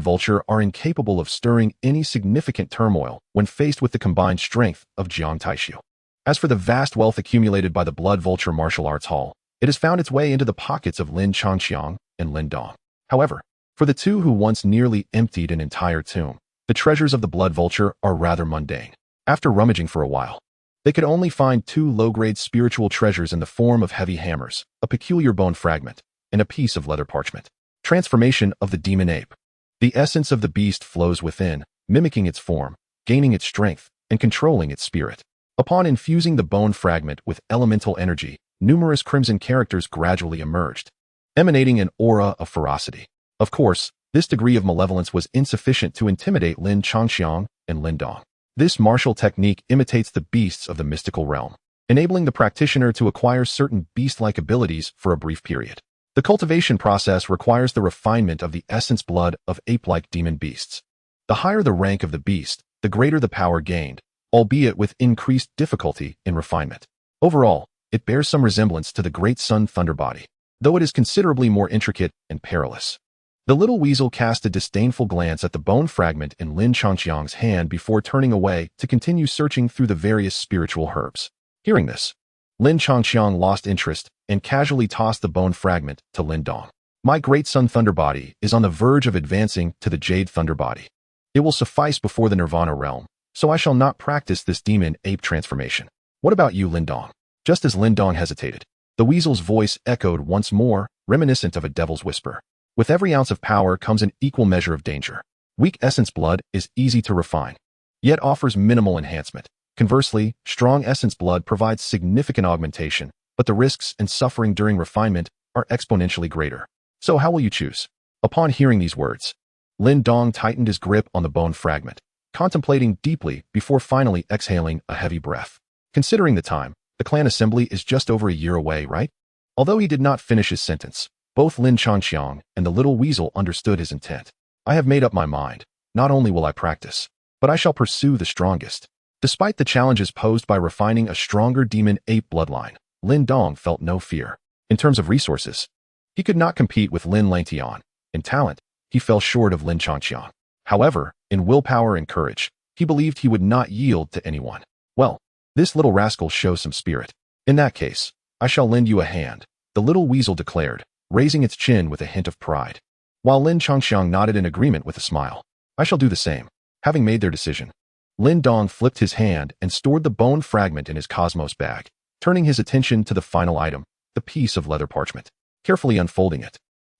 Vulture are incapable of stirring any significant turmoil when faced with the combined strength of Jiang Taishu. As for the vast wealth accumulated by the Blood Vulture Martial Arts Hall, it has found its way into the pockets of Lin Changxiang and Lin Dong. However, for the two who once nearly emptied an entire tomb, the treasures of the Blood Vulture are rather mundane. After rummaging for a while, they could only find 2 low-grade spiritual treasures in the form of heavy hammers, a peculiar bone fragment, and a piece of leather parchment. Transformation of the Demon Ape. The essence of the beast flows within, mimicking its form, gaining its strength, and controlling its spirit. Upon infusing the bone fragment with elemental energy, numerous crimson characters gradually emerged, emanating an aura of ferocity. Of course, this degree of malevolence was insufficient to intimidate Lin Changxiang and Lin Dong. This martial technique imitates the beasts of the mystical realm, enabling the practitioner to acquire certain beast-like abilities for a brief period. The cultivation process requires the refinement of the essence blood of ape-like demon beasts. The higher the rank of the beast, the greater the power gained, albeit with increased difficulty in refinement. Overall, it bears some resemblance to the Great Sun Thunder Body, though it is considerably more intricate and perilous. The little weasel cast a disdainful glance at the bone fragment in Lin Changxiang's hand before turning away to continue searching through the various spiritual herbs. Hearing this, Lin Changxiang lost interest and casually tossed the bone fragment to Lin Dong. My Great Sun Thunder Body is on the verge of advancing to the Jade Thunder Body. It will suffice before the Nirvana realm, so I shall not practice this demon ape transformation. What about you, Lin Dong? Just as Lin Dong hesitated, the weasel's voice echoed once more, reminiscent of a devil's whisper. With every ounce of power comes an equal measure of danger. Weak essence blood is easy to refine, yet offers minimal enhancement. Conversely, strong essence blood provides significant augmentation, but the risks and suffering during refinement are exponentially greater. So how will you choose? Upon hearing these words, Lin Dong tightened his grip on the bone fragment, contemplating deeply before finally exhaling a heavy breath. Considering the time, the clan assembly is just over a year away, right? Although he did not finish his sentence, both Lin Changxiang and the little weasel understood his intent. I have made up my mind. Not only will I practice, but I shall pursue the strongest. Despite the challenges posed by refining a stronger demon ape bloodline, Lin Dong felt no fear. In terms of resources, he could not compete with Lin Langtian. In talent, he fell short of Lin Changxiang. However, in willpower and courage, he believed he would not yield to anyone. Well, this little rascal shows some spirit. In that case, I shall lend you a hand, the little weasel declared, raising its chin with a hint of pride. While Lin Changxiang nodded in agreement with a smile. I shall do the same. Having made their decision, Lin Dong flipped his hand and stored the bone fragment in his cosmos bag, turning his attention to the final item, the piece of leather parchment. Carefully unfolding it,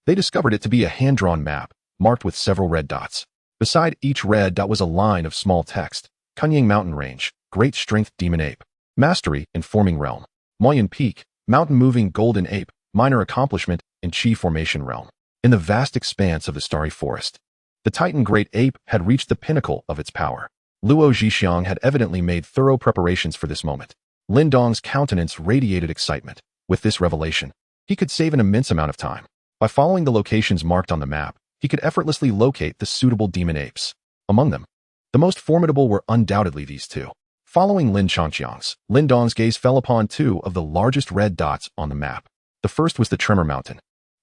they discovered it to be a hand-drawn map, marked with several red dots. Beside each red dot was a line of small text: Kunying Mountain Range, Great Strength Demon Ape, Mastery in Forming Realm, Moyen Peak, Mountain Moving Golden Ape, Minor Accomplishment in Chi Formation Realm. In the vast expanse of the starry forest, the Titan Great Ape had reached the pinnacle of its power. Luo Zhixiang had evidently made thorough preparations for this moment. Lin Dong's countenance radiated excitement. With this revelation, he could save an immense amount of time. By following the locations marked on the map, he could effortlessly locate the suitable demon apes. Among them, the most formidable were undoubtedly these two. Following Lin Dong's gaze fell upon two of the largest red dots on the map. The first was the Tremor Mountain,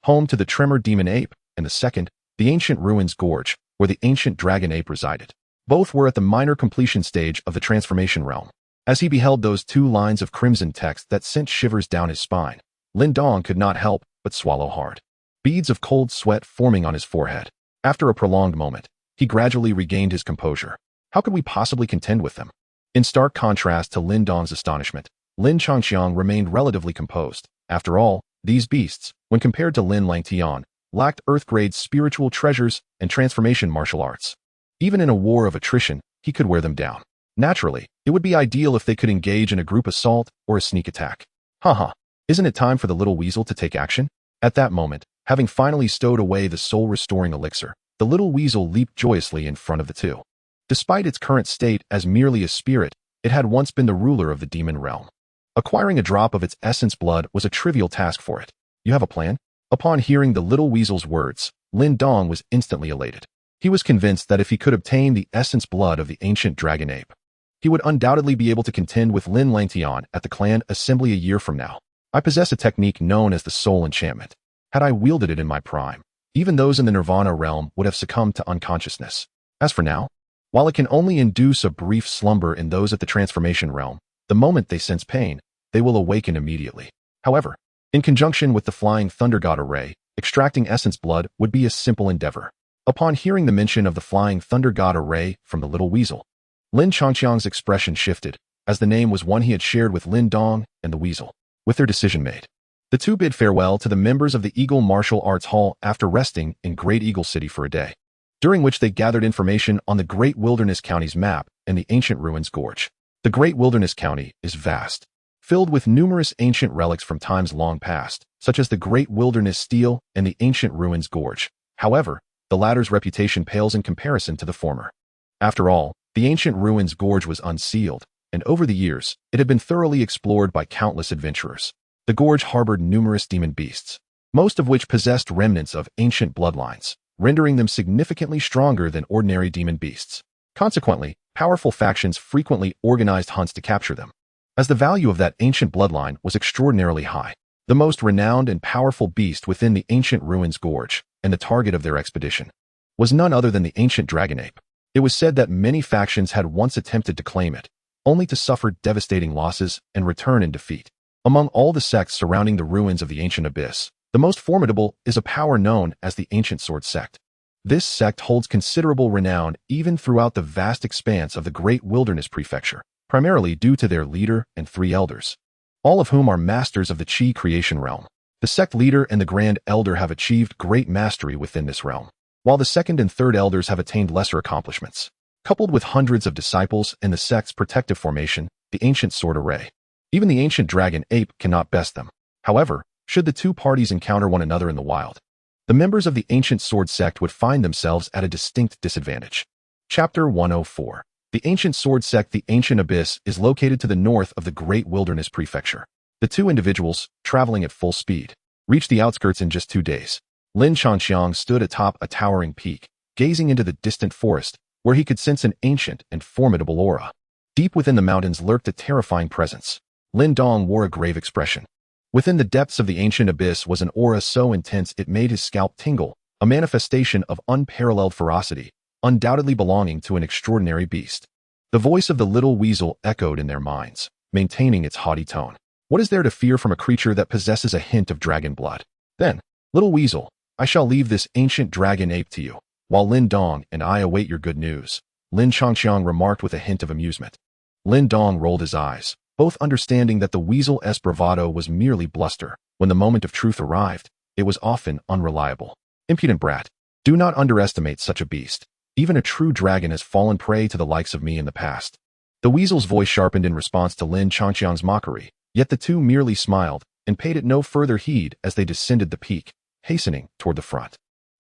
home to the Tremor Demon Ape, and the second, the Ancient Ruins Gorge, where the Ancient Dragon Ape resided. Both were at the minor completion stage of the transformation realm. As he beheld those two lines of crimson text that sent shivers down his spine, Lin Dong could not help but swallow hard. Beads of cold sweat forming on his forehead. After a prolonged moment, he gradually regained his composure. How could we possibly contend with them? In stark contrast to Lin Dong's astonishment, Lin Changxiang remained relatively composed. After all, these beasts, when compared to Lin Langtian, lacked Earth-grade spiritual treasures and transformation martial arts. Even in a war of attrition, he could wear them down. Naturally, it would be ideal if they could engage in a group assault or a sneak attack. Haha, isn't it time for the little weasel to take action? At that moment, having finally stowed away the soul-restoring elixir, the little weasel leaped joyously in front of the two. Despite its current state as merely a spirit, it had once been the ruler of the demon realm. Acquiring a drop of its essence blood was a trivial task for it. You have a plan? Upon hearing the little weasel's words, Lin Dong was instantly elated. He was convinced that if he could obtain the essence blood of the ancient dragon ape, he would undoubtedly be able to contend with Lin Langtian at the clan assembly a year from now. I possess a technique known as the soul enchantment. Had I wielded it in my prime, even those in the nirvana realm would have succumbed to unconsciousness. As for now, while it can only induce a brief slumber in those at the transformation realm, the moment they sense pain, they will awaken immediately. However, in conjunction with the flying thunder god array, extracting essence blood would be a simple endeavor. Upon hearing the mention of the flying thunder god array from the little weasel, Lin Changxiang's expression shifted, as the name was one he had shared with Lin Dong and the weasel. With their decision made, the two bid farewell to the members of the Eagle Martial Arts Hall after resting in Great Eagle City for a day, during which they gathered information on the Great Wilderness County's map and the Ancient Ruins Gorge. The Great Wilderness County is vast, filled with numerous ancient relics from times long past, such as the Great Wilderness Stele and the Ancient Ruins Gorge. However, the latter's reputation pales in comparison to the former. After all, the Ancient Ruins Gorge was unsealed, and over the years, it had been thoroughly explored by countless adventurers. The gorge harbored numerous demon beasts, most of which possessed remnants of ancient bloodlines, rendering them significantly stronger than ordinary demon beasts. Consequently, powerful factions frequently organized hunts to capture them. As the value of that ancient bloodline was extraordinarily high, the most renowned and powerful beast within the Ancient Ruins Gorge, and the target of their expedition, was none other than the ancient dragon ape. It was said that many factions had once attempted to claim it, only to suffer devastating losses and return in defeat. Among all the sects surrounding the ruins of the ancient abyss, the most formidable is a power known as the Ancient Sword Sect. This sect holds considerable renown even throughout the vast expanse of the Great Wilderness Prefecture, primarily due to their leader and 3 elders, all of whom are masters of the Chi creation realm. The sect leader and the Grand Elder have achieved great mastery within this realm, while the second and third elders have attained lesser accomplishments. Coupled with hundreds of disciples and the sect's protective formation, the Ancient Sword Array, even the ancient dragon ape cannot best them. However, should the two parties encounter one another in the wild, the members of the Ancient Sword Sect would find themselves at a distinct disadvantage. Chapter 104. The Ancient Sword Sect. The Ancient Abyss is located to the north of the Great Wilderness Prefecture. The two individuals, traveling at full speed, reached the outskirts in just 2 days. Lin Changxiang stood atop a towering peak, gazing into the distant forest, where he could sense an ancient and formidable aura. Deep within the mountains lurked a terrifying presence. Lin Dong wore a grave expression. Within the depths of the ancient abyss was an aura so intense it made his scalp tingle, a manifestation of unparalleled ferocity, undoubtedly belonging to an extraordinary beast. The voice of the little weasel echoed in their minds, maintaining its haughty tone. What is there to fear from a creature that possesses a hint of dragon blood? Then, little weasel, I shall leave this ancient dragon ape to you, while Lin Dong and I await your good news, Lin Changqiang remarked with a hint of amusement. Lin Dong rolled his eyes, both understanding that the weasel's bravado was merely bluster. When the moment of truth arrived, it was often unreliable. Impudent brat, do not underestimate such a beast. Even a true dragon has fallen prey to the likes of me in the past. The weasel's voice sharpened in response to Lin Changqiang's mockery, yet the two merely smiled and paid it no further heed as they descended the peak, hastening toward the front.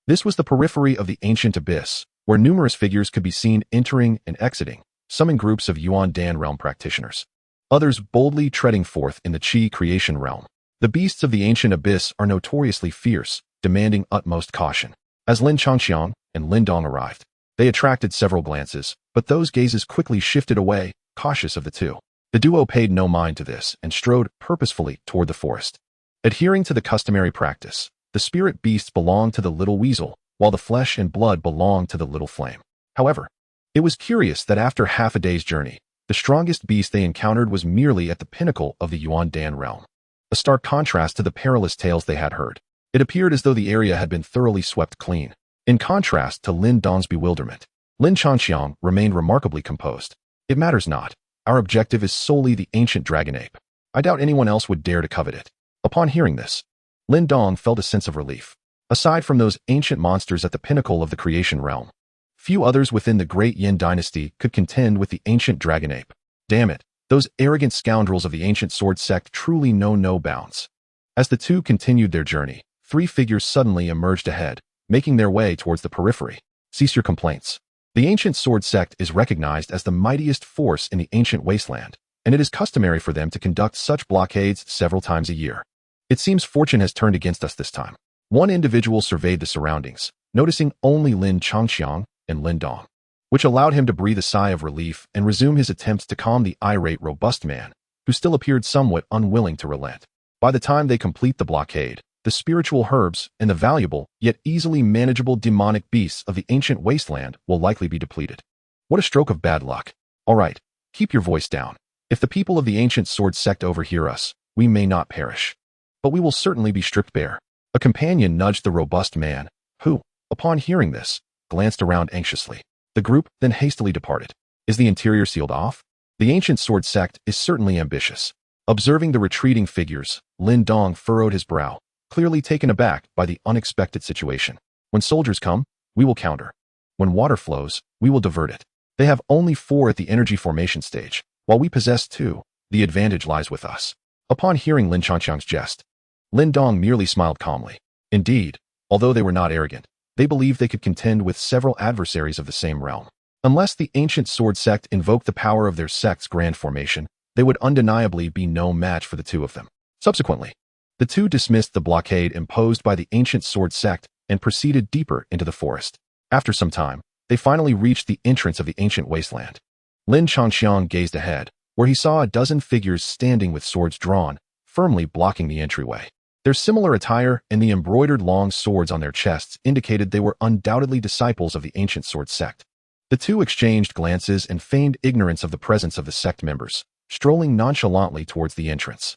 This was the periphery of the ancient abyss, where numerous figures could be seen entering and exiting, some in groups of Yuan Dan realm practitioners, others boldly treading forth in the Qi creation realm. The beasts of the ancient abyss are notoriously fierce, demanding utmost caution. As Lin Changqiang and Lin Dong arrived, they attracted several glances, but those gazes quickly shifted away, cautious of the two. The duo paid no mind to this and strode purposefully toward the forest. Adhering to the customary practice, the spirit beasts belonged to the little weasel, while the flesh and blood belonged to the little flame. However, it was curious that after half a day's journey, the strongest beast they encountered was merely at the pinnacle of the Yuan Dan realm. A stark contrast to the perilous tales they had heard. It appeared as though the area had been thoroughly swept clean. In contrast to Lin Dong's bewilderment, Lin Changqiang remained remarkably composed. It matters not. Our objective is solely the ancient dragon ape. I doubt anyone else would dare to covet it. Upon hearing this, Lin Dong felt a sense of relief. Aside from those ancient monsters at the pinnacle of the creation realm, few others within the great Yin dynasty could contend with the ancient dragon ape. Damn it, those arrogant scoundrels of the ancient sword sect truly know no bounds. As the two continued their journey, three figures suddenly emerged ahead, making their way towards the periphery. Cease your complaints. The ancient sword sect is recognized as the mightiest force in the ancient wasteland, and it is customary for them to conduct such blockades several times a year. It seems fortune has turned against us this time. One individual surveyed the surroundings, noticing only Lin Changqiang and Lin Dong, which allowed him to breathe a sigh of relief and resume his attempts to calm the irate robust man, who still appeared somewhat unwilling to relent. By the time they complete the blockade, the spiritual herbs and the valuable, yet easily manageable demonic beasts of the ancient wasteland will likely be depleted. What a stroke of bad luck. All right, keep your voice down. If the people of the ancient sword sect overhear us, we may not perish, but we will certainly be stripped bare. A companion nudged the robust man, who, upon hearing this, glanced around anxiously. The group then hastily departed. Is the interior sealed off? The ancient sword sect is certainly ambitious. Observing the retreating figures, Lin Dong furrowed his brow, clearly taken aback by the unexpected situation. When soldiers come, we will counter. When water flows, we will divert it. They have only 4 at the energy formation stage, while we possess 2. The advantage lies with us. Upon hearing Lin Changqiang's jest, Lin Dong merely smiled calmly. Indeed, although they were not arrogant, they believed they could contend with several adversaries of the same realm. Unless the ancient sword sect invoked the power of their sect's grand formation, they would undeniably be no match for the two of them. Subsequently, the two dismissed the blockade imposed by the ancient sword sect and proceeded deeper into the forest. After some time, they finally reached the entrance of the ancient wasteland. Lin Changqiang gazed ahead, where he saw a dozen figures standing with swords drawn, firmly blocking the entryway. Their similar attire and the embroidered long swords on their chests indicated they were undoubtedly disciples of the ancient sword sect. The two exchanged glances and feigned ignorance of the presence of the sect members, strolling nonchalantly towards the entrance.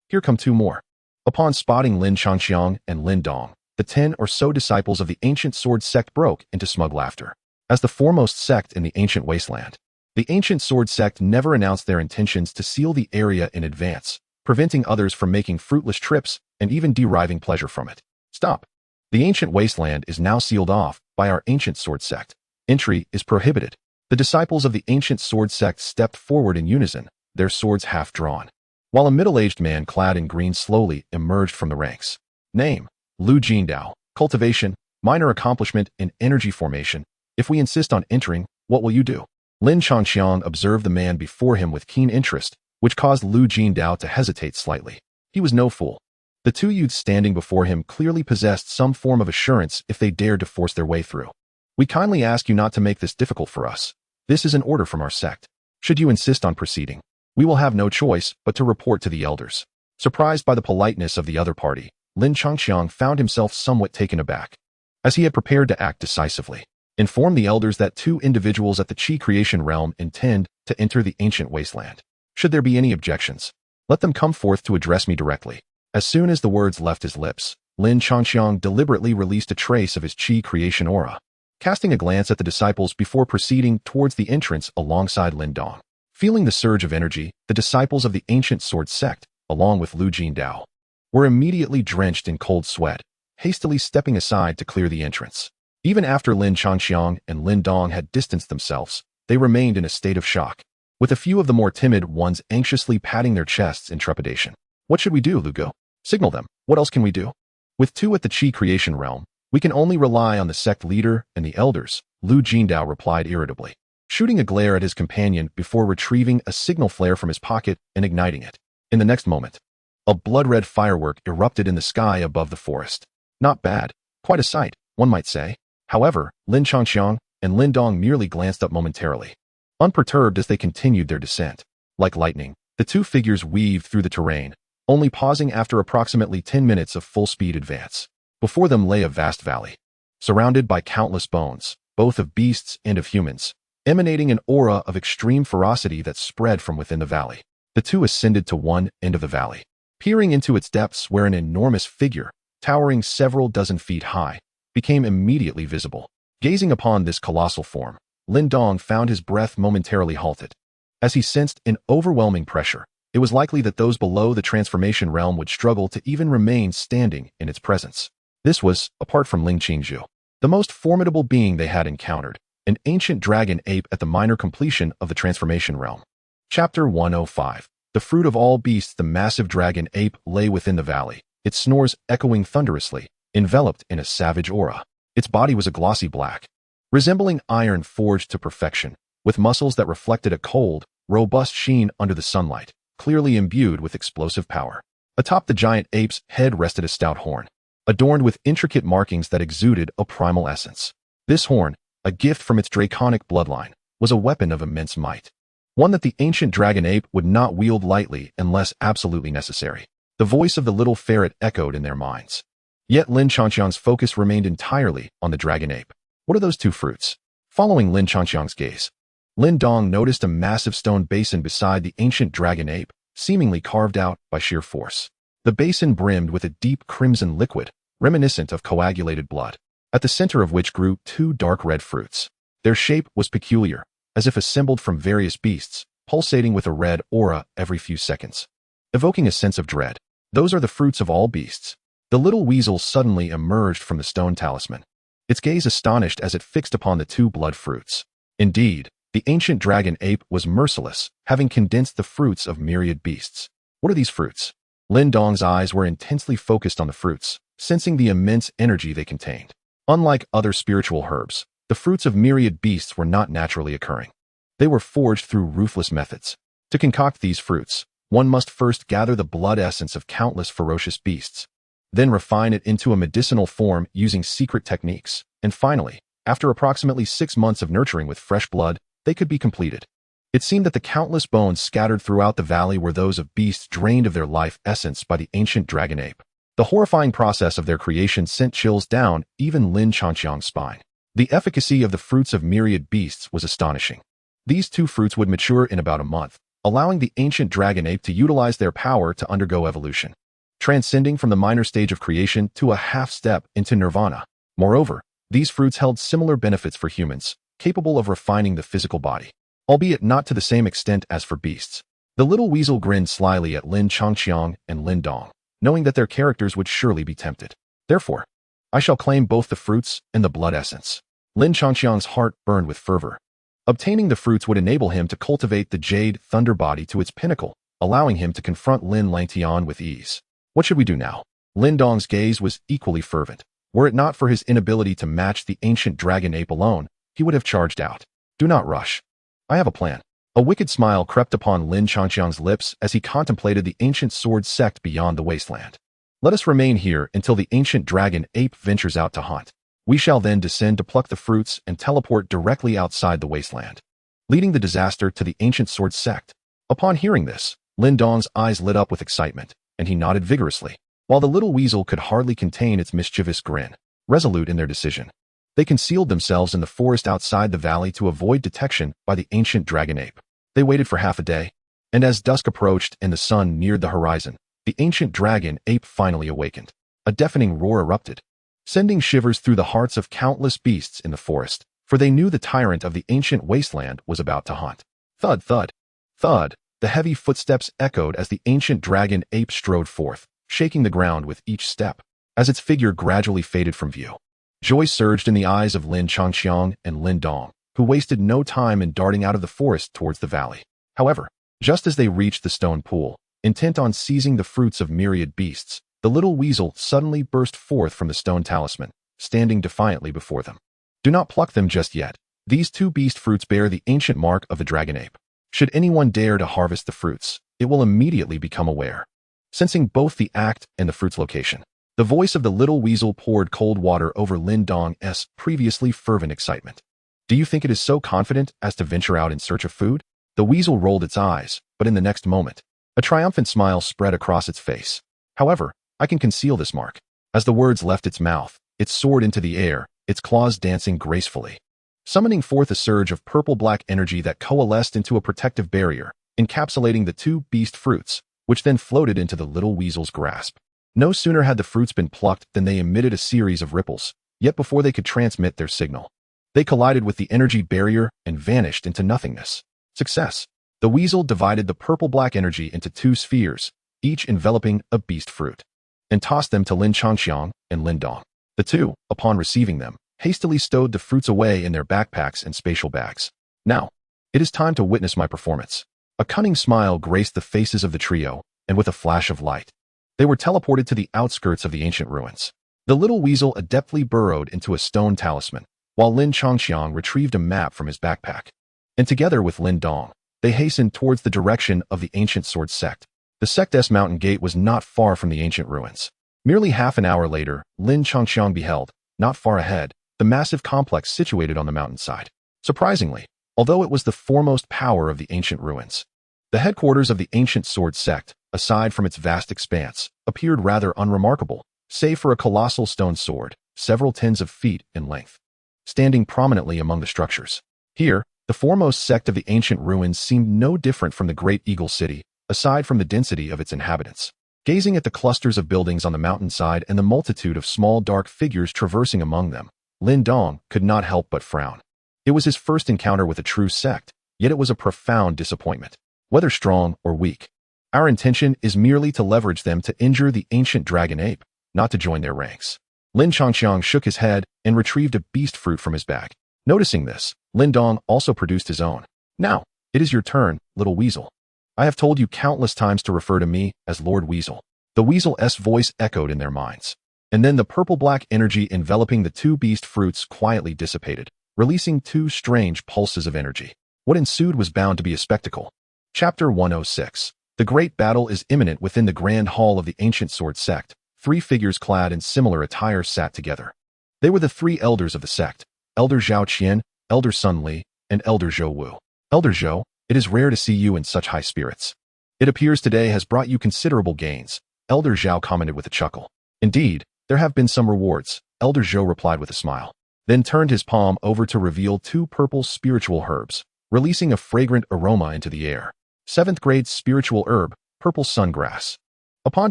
Here come 2 more. Upon spotting Lin Changqiang and Lin Dong, the 10 or so disciples of the ancient sword sect broke into smug laughter. As the foremost sect in the ancient wasteland, the ancient sword sect never announced their intentions to seal the area in advance, preventing others from making fruitless trips and even deriving pleasure from it. Stop. The ancient wasteland is now sealed off by our ancient sword sect. Entry is prohibited. The disciples of the ancient sword sect stepped forward in unison, their swords half drawn, while a middle-aged man clad in green slowly emerged from the ranks. Name: Lu Jindao. Cultivation, minor accomplishment in energy formation. If we insist on entering, what will you do? Lin Changqiang observed the man before him with keen interest, which caused Lu Jindao to hesitate slightly. He was no fool. The 2 youths standing before him clearly possessed some form of assurance if they dared to force their way through. We kindly ask you not to make this difficult for us. This is an order from our sect. Should you insist on proceeding, we will have no choice but to report to the elders. Surprised by the politeness of the other party, Lin Changqiang found himself somewhat taken aback. As he had prepared to act decisively, inform the elders that 2 individuals at the Qi creation realm intend to enter the ancient wasteland. Should there be any objections, Let them come forth to address me directly. As soon as the words left his lips, Lin Changxiang deliberately released a trace of his qi creation aura, casting a glance at the disciples before proceeding towards the entrance alongside Lin Dong. Feeling the surge of energy, the disciples of the ancient sword sect, along with Lu Jindao, were immediately drenched in cold sweat, hastily stepping aside to clear the entrance. Even after Lin Changxiang and Lin Dong had distanced themselves, they remained in a state of shock, with a few of the more timid ones anxiously patting their chests in trepidation. What should we do, Lu Go? Signal them. What else can we do? With two at the Qi creation realm, we can only rely on the sect leader and the elders, Lu Jindao replied irritably, shooting a glare at his companion before retrieving a signal flare from his pocket and igniting it. In the next moment, a blood-red firework erupted in the sky above the forest. Not bad. Quite a sight, one might say. However, Lin Changxiang and Lin Dong merely glanced up momentarily, unperturbed as they continued their descent. Like lightning, the two figures weaved through the terrain, only pausing after approximately 10 minutes of full-speed advance. Before them lay a vast valley, surrounded by countless bones, both of beasts and of humans, emanating an aura of extreme ferocity that spread from within the valley. The two ascended to one end of the valley, peering into its depths where an enormous figure, towering several dozen feet high, became immediately visible. Gazing upon this colossal form, Lin Dong found his breath momentarily halted. As he sensed an overwhelming pressure, it was likely that those below the transformation realm would struggle to even remain standing in its presence. This was, apart from Ling Qingzhu, the most formidable being they had encountered, an ancient dragon ape at the minor completion of the transformation realm. Chapter 105. The fruit of all beasts. The massive dragon ape lay within the valley, its snores echoing thunderously, enveloped in a savage aura. Its body was a glossy black, resembling iron forged to perfection, with muscles that reflected a cold, robust sheen under the sunlight, clearly imbued with explosive power. Atop the giant ape's head rested a stout horn, adorned with intricate markings that exuded a primal essence. This horn, a gift from its draconic bloodline, was a weapon of immense might, one that the ancient dragon ape would not wield lightly unless absolutely necessary. The voice of the little ferret echoed in their minds. Yet Lin Changxiang's focus remained entirely on the dragon ape. What are those two fruits? Following Lin Changxiang's gaze, Lin Dong noticed a massive stone basin beside the ancient dragon ape, seemingly carved out by sheer force. The basin brimmed with a deep crimson liquid, reminiscent of coagulated blood, at the center of which grew two dark red fruits. Their shape was peculiar, as if assembled from various beasts, pulsating with a red aura every few seconds, evoking a sense of dread. Those are the fruits of all beasts. The little weasel suddenly emerged from the stone talisman, its gaze astonished as it fixed upon the two blood fruits. Indeed, the ancient dragon ape was merciless, having condensed the fruits of myriad beasts. What are these fruits? Lin Dong's eyes were intensely focused on the fruits, sensing the immense energy they contained. Unlike other spiritual herbs, the fruits of myriad beasts were not naturally occurring. They were forged through ruthless methods. To concoct these fruits, one must first gather the blood essence of countless ferocious beasts, then refine it into a medicinal form using secret techniques, and finally, after approximately 6 months of nurturing with fresh blood, they could be completed. It seemed that the countless bones scattered throughout the valley were those of beasts drained of their life essence by the ancient dragon ape. The horrifying process of their creation sent chills down even Lin Changxiang's spine. The efficacy of the fruits of myriad beasts was astonishing. These two fruits would mature in about a month, allowing the ancient dragon ape to utilize their power to undergo evolution, transcending from the minor stage of creation to a half-step into nirvana. Moreover, these fruits held similar benefits for humans, capable of refining the physical body, albeit not to the same extent as for beasts. The little weasel grinned slyly at Lin Changxiang and Lin Dong, knowing that their characters would surely be tempted. Therefore, I shall claim both the fruits and the blood essence. Lin Changxiang's heart burned with fervor. Obtaining the fruits would enable him to cultivate the jade thunder body to its pinnacle, allowing him to confront Lin Langtian with ease. What should we do now? Lin Dong's gaze was equally fervent. Were it not for his inability to match the ancient dragon ape alone, he would have charged out. Do not rush. I have a plan. A wicked smile crept upon Lin Changxiang's lips as he contemplated the ancient sword sect beyond the wasteland. Let us remain here until the ancient dragon ape ventures out to hunt. We shall then descend to pluck the fruits and teleport directly outside the wasteland, leading the disaster to the ancient sword sect. Upon hearing this, Lin Dong's eyes lit up with excitement, and he nodded vigorously, while the little weasel could hardly contain its mischievous grin. Resolute in their decision, they concealed themselves in the forest outside the valley to avoid detection by the ancient dragon ape. They waited for half a day, And as dusk approached and the sun neared the horizon, the ancient dragon ape finally awakened. A deafening roar erupted, sending shivers through the hearts of countless beasts in the forest, for they knew the tyrant of the ancient wasteland was about to haunt. Thud, thud, thud, the heavy footsteps echoed as the ancient dragon ape strode forth, shaking the ground with each step. As its figure gradually faded from view, joy surged in the eyes of Lin Changxiang and Lin Dong, who wasted no time in darting out of the forest towards the valley. However, just as they reached the stone pool, intent on seizing the fruits of myriad beasts, the little weasel suddenly burst forth from the stone talisman, standing defiantly before them. Do not pluck them just yet. These two beast fruits bear the ancient mark of the dragon ape. Should anyone dare to harvest the fruits, it will immediately become aware. Sensing both the act and the fruit's location, the voice of the little weasel poured cold water over Lin Dong's previously fervent excitement. Do you think it is so confident as to venture out in search of food? The weasel rolled its eyes, but in the next moment, a triumphant smile spread across its face. However, I can conceal this mark. As the words left its mouth, it soared into the air, its claws dancing gracefully, summoning forth a surge of purple-black energy that coalesced into a protective barrier, encapsulating the two beast fruits, which then floated into the little weasel's grasp. No sooner had the fruits been plucked than they emitted a series of ripples, yet before they could transmit their signal, they collided with the energy barrier and vanished into nothingness. Success. The weasel divided the purple-black energy into two spheres, each enveloping a beast fruit, and tossed them to Lin Changxiang and Lin Dong. The two, upon receiving them, hastily stowed the fruits away in their backpacks and spatial bags. Now, it is time to witness my performance. A cunning smile graced the faces of the trio, and with a flash of light, they were teleported to the outskirts of the ancient ruins. The little weasel adeptly burrowed into a stone talisman, while Lin Changxiang retrieved a map from his backpack. And together with Lin Dong, they hastened towards the direction of the ancient sword sect. The sect's mountain gate was not far from the ancient ruins. Merely half an hour later, Lin Changxiang beheld, not far ahead, the massive complex situated on the mountainside. Surprisingly, although it was the foremost power of the ancient ruins, the headquarters of the ancient sword sect, aside from its vast expanse, appeared rather unremarkable, save for a colossal stone sword, several tens of feet in length, standing prominently among the structures. Here, the foremost sect of the ancient ruins seemed no different from the Great Eagle City, aside from the density of its inhabitants. Gazing at the clusters of buildings on the mountainside and the multitude of small dark figures traversing among them, Lin Dong could not help but frown. It was his first encounter with a true sect, yet it was a profound disappointment. Whether strong or weak, our intention is merely to leverage them to injure the ancient dragon ape, not to join their ranks. Lin Changxiang shook his head and retrieved a beast fruit from his bag. Noticing this, Lin Dong also produced his own. Now, it is your turn, little weasel. I have told you countless times to refer to me as Lord Weasel. The weasel's voice echoed in their minds. And then the purple-black energy enveloping the two beast fruits quietly dissipated, releasing two strange pulses of energy. What ensued was bound to be a spectacle. Chapter 106. The great battle is imminent within the grand hall of the ancient sword sect. Three figures clad in similar attire sat together. They were the three elders of the sect, Elder Zhao Qian, Elder Sun Li, and Elder Zhou Wu. Elder Zhou, it is rare to see you in such high spirits. It appears today has brought you considerable gains, Elder Zhao commented with a chuckle. Indeed, there have been some rewards, Elder Zhou replied with a smile, then turned his palm over to reveal two purple spiritual herbs, releasing a fragrant aroma into the air. 7th grade spiritual herb, purple sungrass. Upon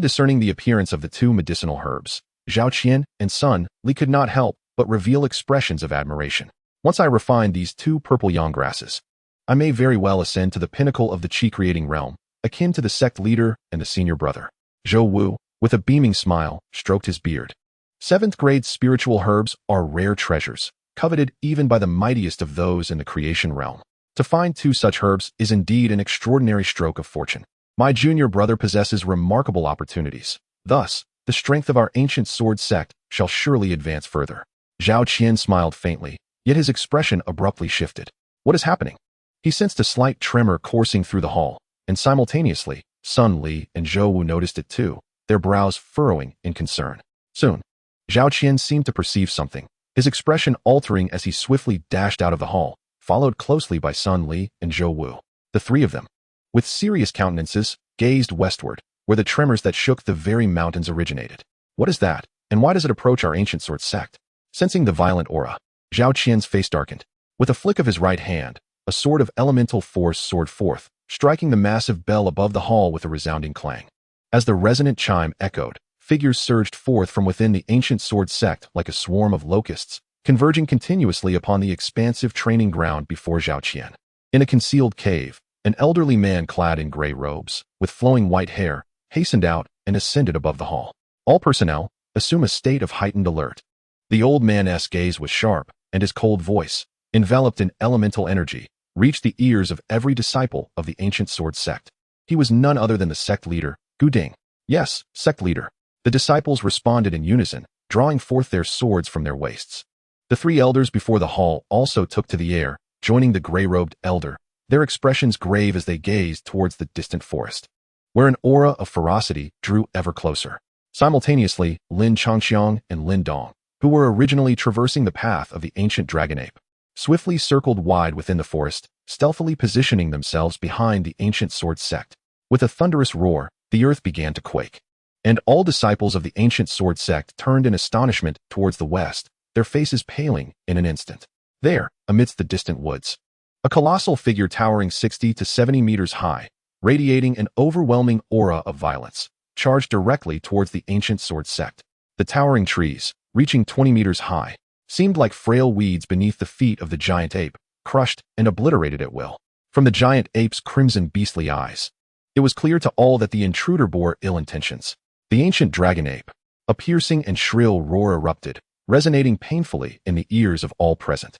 discerning the appearance of the two medicinal herbs, Zhao Qian and Sun Li could not help but reveal expressions of admiration. Once I refine these two purple yang grasses, I may very well ascend to the pinnacle of the chi-creating realm, akin to the sect leader and the senior brother. Zhou Wu, with a beaming smile, stroked his beard. 7th grade spiritual herbs are rare treasures, coveted even by the mightiest of those in the creation realm. To find two such herbs is indeed an extraordinary stroke of fortune. My junior brother possesses remarkable opportunities. Thus, the strength of our ancient sword sect shall surely advance further. Zhao Qian smiled faintly, yet his expression abruptly shifted. What is happening? He sensed a slight tremor coursing through the hall, and simultaneously, Sun Li and Zhou Wu noticed it too, their brows furrowing in concern. Soon, Zhao Qian seemed to perceive something, his expression altering as he swiftly dashed out of the hall, followed closely by Sun Li and Zhou Wu. The three of them, with serious countenances, gazed westward, where the tremors that shook the very mountains originated. What is that, and why does it approach our ancient sword sect? Sensing the violent aura, Zhao Qian's face darkened. With a flick of his right hand, a sword of elemental force soared forth, striking the massive bell above the hall with a resounding clang. As the resonant chime echoed, figures surged forth from within the ancient sword sect like a swarm of locusts, converging continuously upon the expansive training ground before Zhao Qian. In a concealed cave, an elderly man clad in gray robes, with flowing white hair, hastened out and ascended above the hall. All personnel, assume a state of heightened alert. The old man's gaze was sharp, and his cold voice, enveloped in elemental energy, reached the ears of every disciple of the ancient sword sect. He was none other than the sect leader, Gu Ding. Yes, sect leader. The disciples responded in unison, drawing forth their swords from their waists. The three elders before the hall also took to the air, joining the gray-robed elder, their expressions grave as they gazed towards the distant forest, where an aura of ferocity drew ever closer. Simultaneously, Lin Changxiang and Lin Dong, who were originally traversing the path of the ancient dragon ape, swiftly circled wide within the forest, stealthily positioning themselves behind the ancient sword sect. With a thunderous roar, the earth began to quake, and all disciples of the ancient sword sect turned in astonishment towards the west, their faces paling in an instant. There, amidst the distant woods, a colossal figure towering 60 to 70 meters high, radiating an overwhelming aura of violence, charged directly towards the ancient sword sect. The towering trees, reaching 20 meters high, seemed like frail weeds beneath the feet of the giant ape, crushed and obliterated at will. From the giant ape's crimson beastly eyes, it was clear to all that the intruder bore ill intentions. The ancient dragon ape, a piercing and shrill roar erupted, resonating painfully in the ears of all present.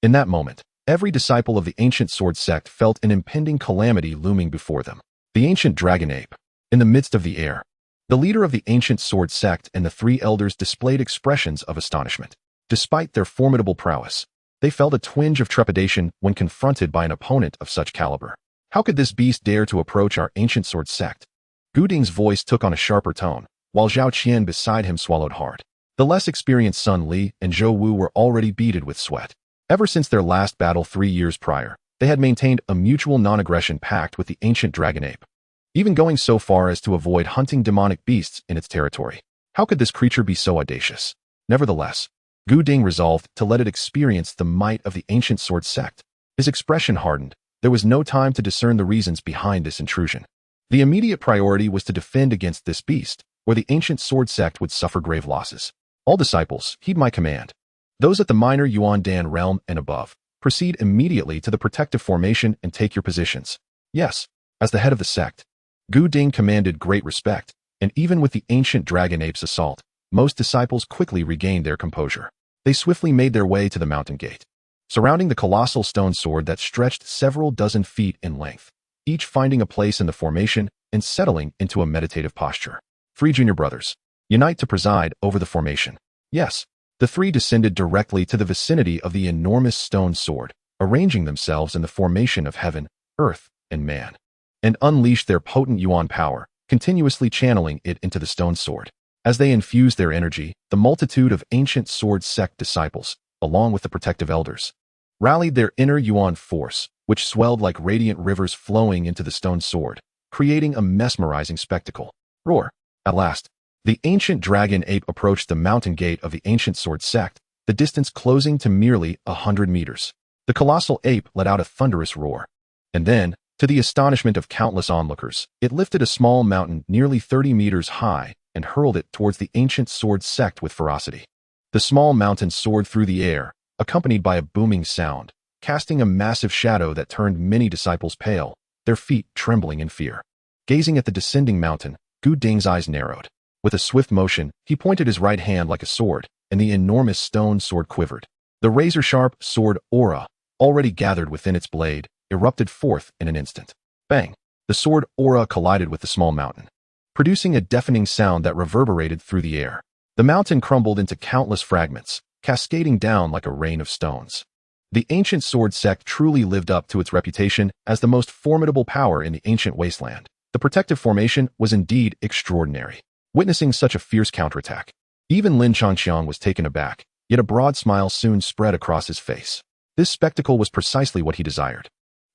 In that moment, every disciple of the ancient sword sect felt an impending calamity looming before them. The ancient dragon ape, in the midst of the air, the leader of the ancient sword sect and the three elders displayed expressions of astonishment. Despite their formidable prowess, they felt a twinge of trepidation when confronted by an opponent of such caliber. How could this beast dare to approach our ancient sword sect? Gu Ding's voice took on a sharper tone, while Zhao Qian beside him swallowed hard. The less experienced Sun Li and Zhou Wu were already beaded with sweat. Ever since their last battle 3 years prior, they had maintained a mutual non-aggression pact with the ancient dragon ape, even going so far as to avoid hunting demonic beasts in its territory. How could this creature be so audacious? Nevertheless, Gu Ding resolved to let it experience the might of the ancient sword sect. His expression hardened. There was no time to discern the reasons behind this intrusion. The immediate priority was to defend against this beast, or the ancient sword sect would suffer grave losses. All disciples, heed my command. Those at the minor Yuan Dan realm and above, proceed immediately to the protective formation and take your positions. Yes, as the head of the sect, Gu Ding commanded great respect, and even with the ancient dragon ape's assault, most disciples quickly regained their composure. They swiftly made their way to the mountain gate, surrounding the colossal stone sword that stretched several dozen feet in length, each finding a place in the formation and settling into a meditative posture. 3 junior brothers, unite to preside over the formation. Yes, the 3 descended directly to the vicinity of the enormous stone sword, arranging themselves in the formation of heaven, earth, and man, and unleashed their potent yuan power, continuously channeling it into the stone sword. As they infused their energy, the multitude of ancient sword sect disciples, along with the protective elders, rallied their inner yuan force, which swelled like radiant rivers flowing into the stone sword, creating a mesmerizing spectacle. Roar! At last, the ancient dragon ape approached the mountain gate of the ancient sword sect, the distance closing to merely 100 meters. The colossal ape let out a thunderous roar. And then, to the astonishment of countless onlookers, it lifted a small mountain nearly 30 meters high and hurled it towards the ancient sword sect with ferocity. The small mountain soared through the air, accompanied by a booming sound, casting a massive shadow that turned many disciples pale, their feet trembling in fear. Gazing at the descending mountain, Gu Ding's eyes narrowed. With a swift motion, he pointed his right hand like a sword, and the enormous stone sword quivered. The razor-sharp sword aura, already gathered within its blade, erupted forth in an instant. Bang! The sword aura collided with the small mountain, producing a deafening sound that reverberated through the air. The mountain crumbled into countless fragments, cascading down like a rain of stones. The ancient sword sect truly lived up to its reputation as the most formidable power in the ancient wasteland. The protective formation was indeed extraordinary. Witnessing such a fierce counterattack, even Lin Changxiang was taken aback, yet a broad smile soon spread across his face. This spectacle was precisely what he desired.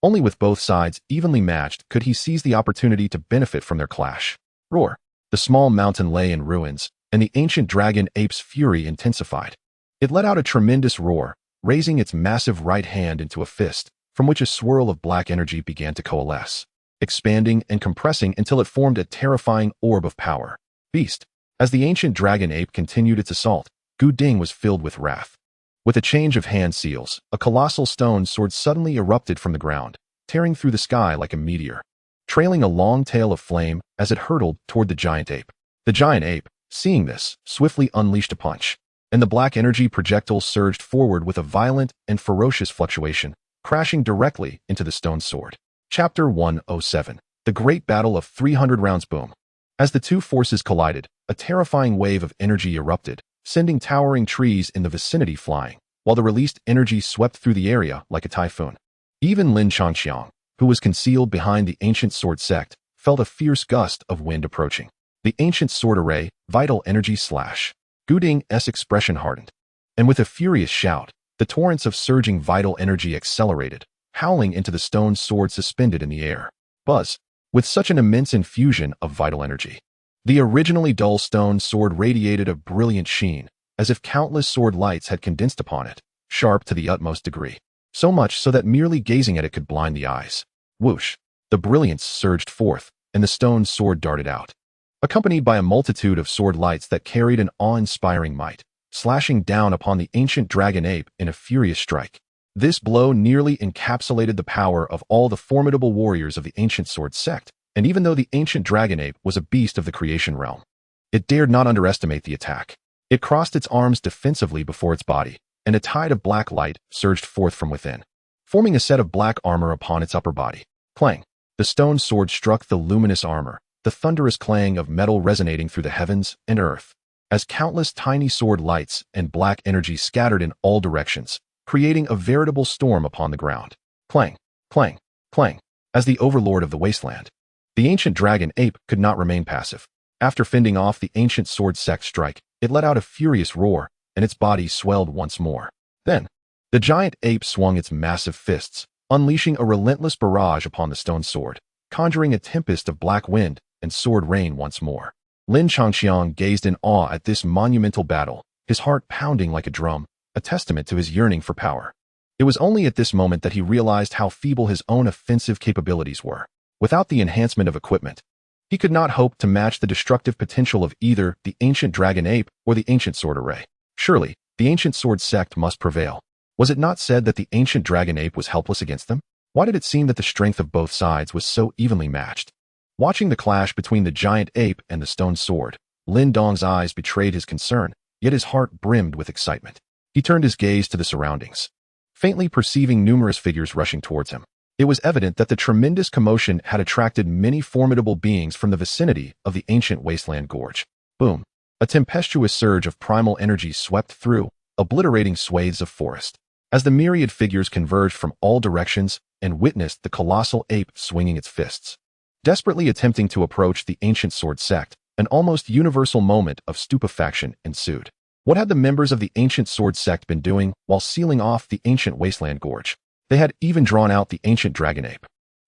Only with both sides evenly matched could he seize the opportunity to benefit from their clash. Roar! The small mountain lay in ruins, and the ancient dragon ape's fury intensified. It let out a tremendous roar, raising its massive right hand into a fist, from which a swirl of black energy began to coalesce. expanding and compressing until it formed a terrifying orb of power. Beast. As the ancient dragon ape continued its assault, Gu Ding was filled with wrath. With a change of hand seals, a colossal stone sword suddenly erupted from the ground, tearing through the sky like a meteor, trailing a long tail of flame as it hurtled toward the giant ape. The giant ape, seeing this, swiftly unleashed a punch, and the black energy projectile surged forward with a violent and ferocious fluctuation, crashing directly into the stone sword. Chapter 107. The Great Battle of 300 Rounds. Boom. As the two forces collided, a terrifying wave of energy erupted, sending towering trees in the vicinity flying, while the released energy swept through the area like a typhoon. Even Lin Changqiang, who was concealed behind the ancient sword sect, felt a fierce gust of wind approaching. The ancient sword array, vital energy slash. Gu Ding's expression hardened, and with a furious shout, the torrents of surging vital energy accelerated, howling into the stone sword suspended in the air. Buzz. With such an immense infusion of vital energy, the originally dull stone sword radiated a brilliant sheen, as if countless sword lights had condensed upon it, sharp to the utmost degree, so much so that merely gazing at it could blind the eyes. Whoosh! The brilliance surged forth, and the stone sword darted out, accompanied by a multitude of sword lights that carried an awe-inspiring might, slashing down upon the ancient dragon ape in a furious strike. This blow nearly encapsulated the power of all the formidable warriors of the ancient sword sect, and even though the ancient dragon ape was a beast of the creation realm, it dared not underestimate the attack. It crossed its arms defensively before its body, and a tide of black light surged forth from within, forming a set of black armor upon its upper body. Clang! The stone sword struck the luminous armor, the thunderous clang of metal resonating through the heavens and earth, as countless tiny sword lights and black energy scattered in all directions, creating a veritable storm upon the ground. Clang! Clang! Clang! As the overlord of the wasteland, the ancient dragon ape could not remain passive. After fending off the ancient sword sect strike, it let out a furious roar, and its body swelled once more. Then, the giant ape swung its massive fists, unleashing a relentless barrage upon the stone sword, conjuring a tempest of black wind and sword rain once more. Lin Changqiang gazed in awe at this monumental battle, his heart pounding like a drum, a testament to his yearning for power. It was only at this moment that he realized how feeble his own offensive capabilities were. Without the enhancement of equipment, he could not hope to match the destructive potential of either the ancient dragon ape or the ancient sword array. Surely, the ancient sword sect must prevail. Was it not said that the ancient dragon ape was helpless against them? Why did it seem that the strength of both sides was so evenly matched? Watching the clash between the giant ape and the stone sword, Lin Dong's eyes betrayed his concern, yet his heart brimmed with excitement. He turned his gaze to the surroundings, faintly perceiving numerous figures rushing towards him. It was evident that the tremendous commotion had attracted many formidable beings from the vicinity of the ancient wasteland gorge. Boom! A tempestuous surge of primal energy swept through, obliterating swathes of forest. As the myriad figures converged from all directions and witnessed the colossal ape swinging its fists, desperately attempting to approach the ancient sword sect, an almost universal moment of stupefaction ensued. What had the members of the ancient sword sect been doing while sealing off the ancient wasteland gorge? They had even drawn out the ancient dragon ape.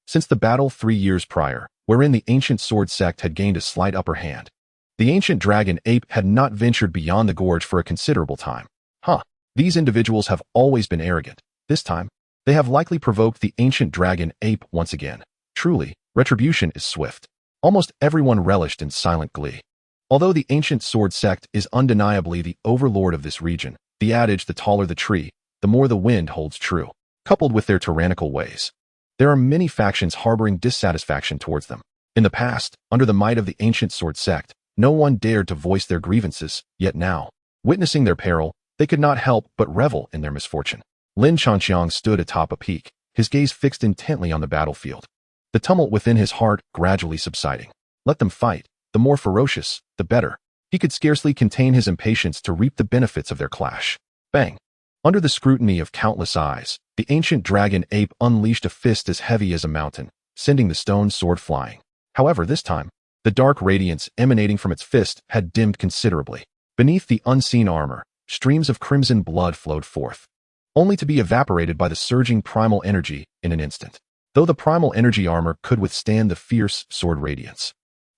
Since the battle 3 years prior, wherein the ancient sword sect had gained a slight upper hand, the ancient dragon ape had not ventured beyond the gorge for a considerable time. These individuals have always been arrogant. This time, they have likely provoked the ancient dragon ape once again. Truly, retribution is swift. Almost everyone relished in silent glee. Although the ancient sword sect is undeniably the overlord of this region, the adage "the taller the tree, the more the wind" holds true. Coupled with their tyrannical ways, there are many factions harboring dissatisfaction towards them. In the past, under the might of the ancient sword sect, no one dared to voice their grievances, yet now, witnessing their peril, they could not help but revel in their misfortune. Lin Changqiang stood atop a peak, his gaze fixed intently on the battlefield, the tumult within his heart gradually subsiding. Let them fight. The more ferocious, the better. He could scarcely contain his impatience to reap the benefits of their clash. Bang! Under the scrutiny of countless eyes, the ancient dragon ape unleashed a fist as heavy as a mountain, sending the stone sword flying. However, this time, the dark radiance emanating from its fist had dimmed considerably. Beneath the unseen armor, streams of crimson blood flowed forth, only to be evaporated by the surging primal energy in an instant. Though the primal energy armor could withstand the fierce sword radiance,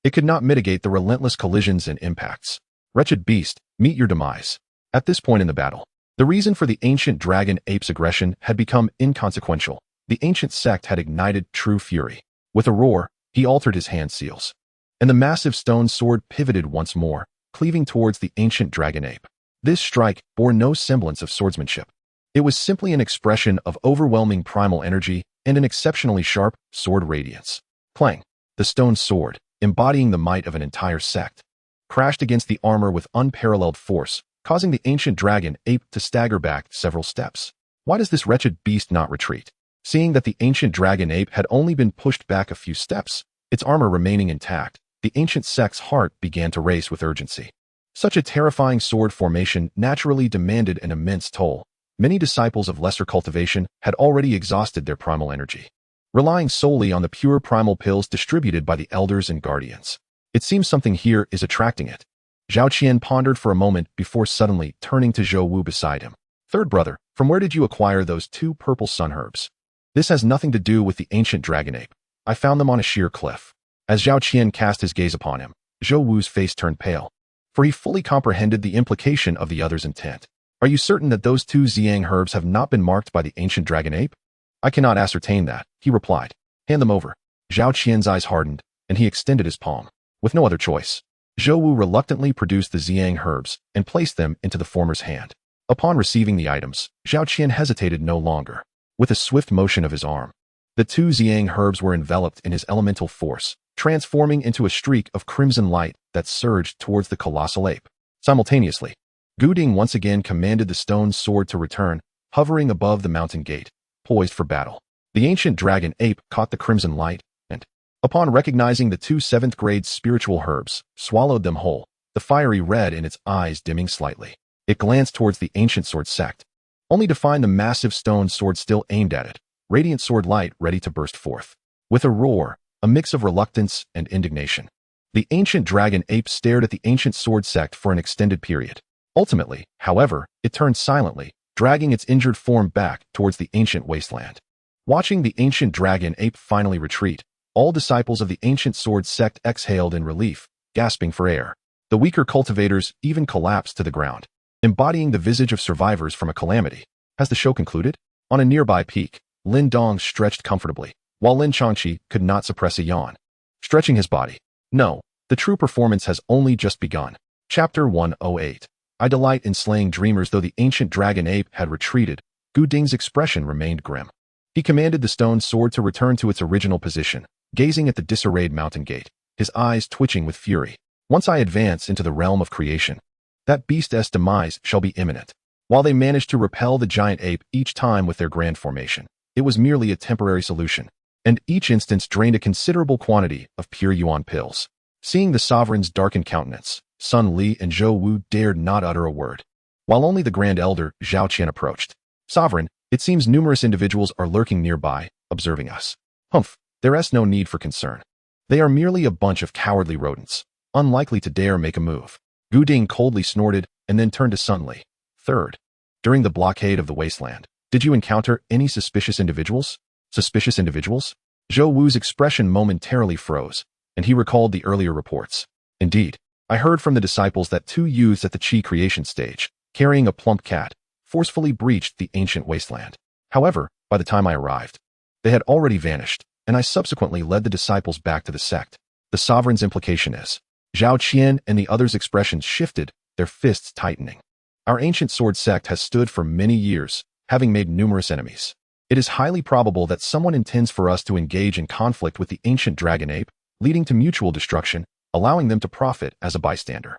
it could not mitigate the relentless collisions and impacts. Wretched beast, meet your demise. At this point in the battle, the reason for the ancient dragon ape's aggression had become inconsequential. The ancient sect had ignited true fury. With a roar, he altered his hand seals, and the massive stone sword pivoted once more, cleaving towards the ancient dragon ape. This strike bore no semblance of swordsmanship. It was simply an expression of overwhelming primal energy and an exceptionally sharp sword radiance. Clang! The stone sword, embodying the might of an entire sect, crashed against the armor with unparalleled force, causing the ancient dragon ape to stagger back several steps. Why does this wretched beast not retreat? Seeing that the ancient dragon ape had only been pushed back a few steps, its armor remaining intact, the ancient sect's heart began to race with urgency. Such a terrifying sword formation naturally demanded an immense toll. Many disciples of lesser cultivation had already exhausted their primal energy, relying solely on the pure primal pills distributed by the elders and guardians. It seems something here is attracting it. Zhao Qian pondered for a moment before suddenly turning to Zhou Wu beside him. Third brother, from where did you acquire those 2 purple sun herbs? This has nothing to do with the ancient dragon ape. I found them on a sheer cliff. As Zhao Qian cast his gaze upon him, Zhou Wu's face turned pale, for he fully comprehended the implication of the other's intent. Are you certain that those 2 Xiang herbs have not been marked by the ancient dragon ape? I cannot ascertain that, he replied. Hand them over. Zhao Qian's eyes hardened, and he extended his palm. With no other choice, Zhou Wu reluctantly produced the Xiang herbs and placed them into the former's hand. Upon receiving the items, Zhao Qian hesitated no longer. With a swift motion of his arm, the 2 Xiang herbs were enveloped in his elemental force, transforming into a streak of crimson light that surged towards the colossal ape. Simultaneously, Gu Ding once again commanded the stone sword to return, hovering above the mountain gate, poised for battle. The ancient dragon ape caught the crimson light, and, upon recognizing the 2 7th-grade spiritual herbs, swallowed them whole, the fiery red in its eyes dimming slightly. It glanced towards the ancient sword sect, only to find the massive stone sword still aimed at it, radiant sword light ready to burst forth. With a roar, a mix of reluctance and indignation, the ancient dragon ape stared at the ancient sword sect for an extended period. Ultimately, however, it turned silently, dragging its injured form back towards the ancient wasteland. Watching the ancient dragon ape finally retreat, all disciples of the ancient sword sect exhaled in relief, gasping for air. The weaker cultivators even collapsed to the ground, embodying the visage of survivors from a calamity. Has the show concluded? On a nearby peak, Lin Dong stretched comfortably, while Lin Changqi could not suppress a yawn, stretching his body. No, the true performance has only just begun. Chapter 108. I delight in slaying dreamers. Though the ancient dragon ape had retreated, Gu Ding's expression remained grim. He commanded the stone sword to return to its original position, gazing at the disarrayed mountain gate, his eyes twitching with fury. Once I advance into the realm of creation, that beast's demise shall be imminent. While they managed to repel the giant ape each time with their grand formation, it was merely a temporary solution, and each instance drained a considerable quantity of pure yuan pills. Seeing the sovereign's darkened countenance, Sun Li and Zhou Wu dared not utter a word, while only the Grand Elder Zhao Qian approached. Sovereign, it seems numerous individuals are lurking nearby, observing us. Humph, there's no need for concern. They are merely a bunch of cowardly rodents, unlikely to dare make a move. Gu Ding coldly snorted and then turned to Sun Li. Third, during the blockade of the wasteland, did you encounter any suspicious individuals? Suspicious individuals? Zhou Wu's expression momentarily froze, and he recalled the earlier reports. Indeed, I heard from the disciples that 2 youths at the Qi creation stage, carrying a plump cat, forcefully breached the ancient wasteland. However, by the time I arrived, they had already vanished, and I subsequently led the disciples back to the sect. The sovereign's implication is, Zhao Qian and the others' expressions shifted, their fists tightening. Our ancient sword sect has stood for many years, having made numerous enemies. It is highly probable that someone intends for us to engage in conflict with the ancient dragon ape, leading to mutual destruction, allowing them to profit as a bystander.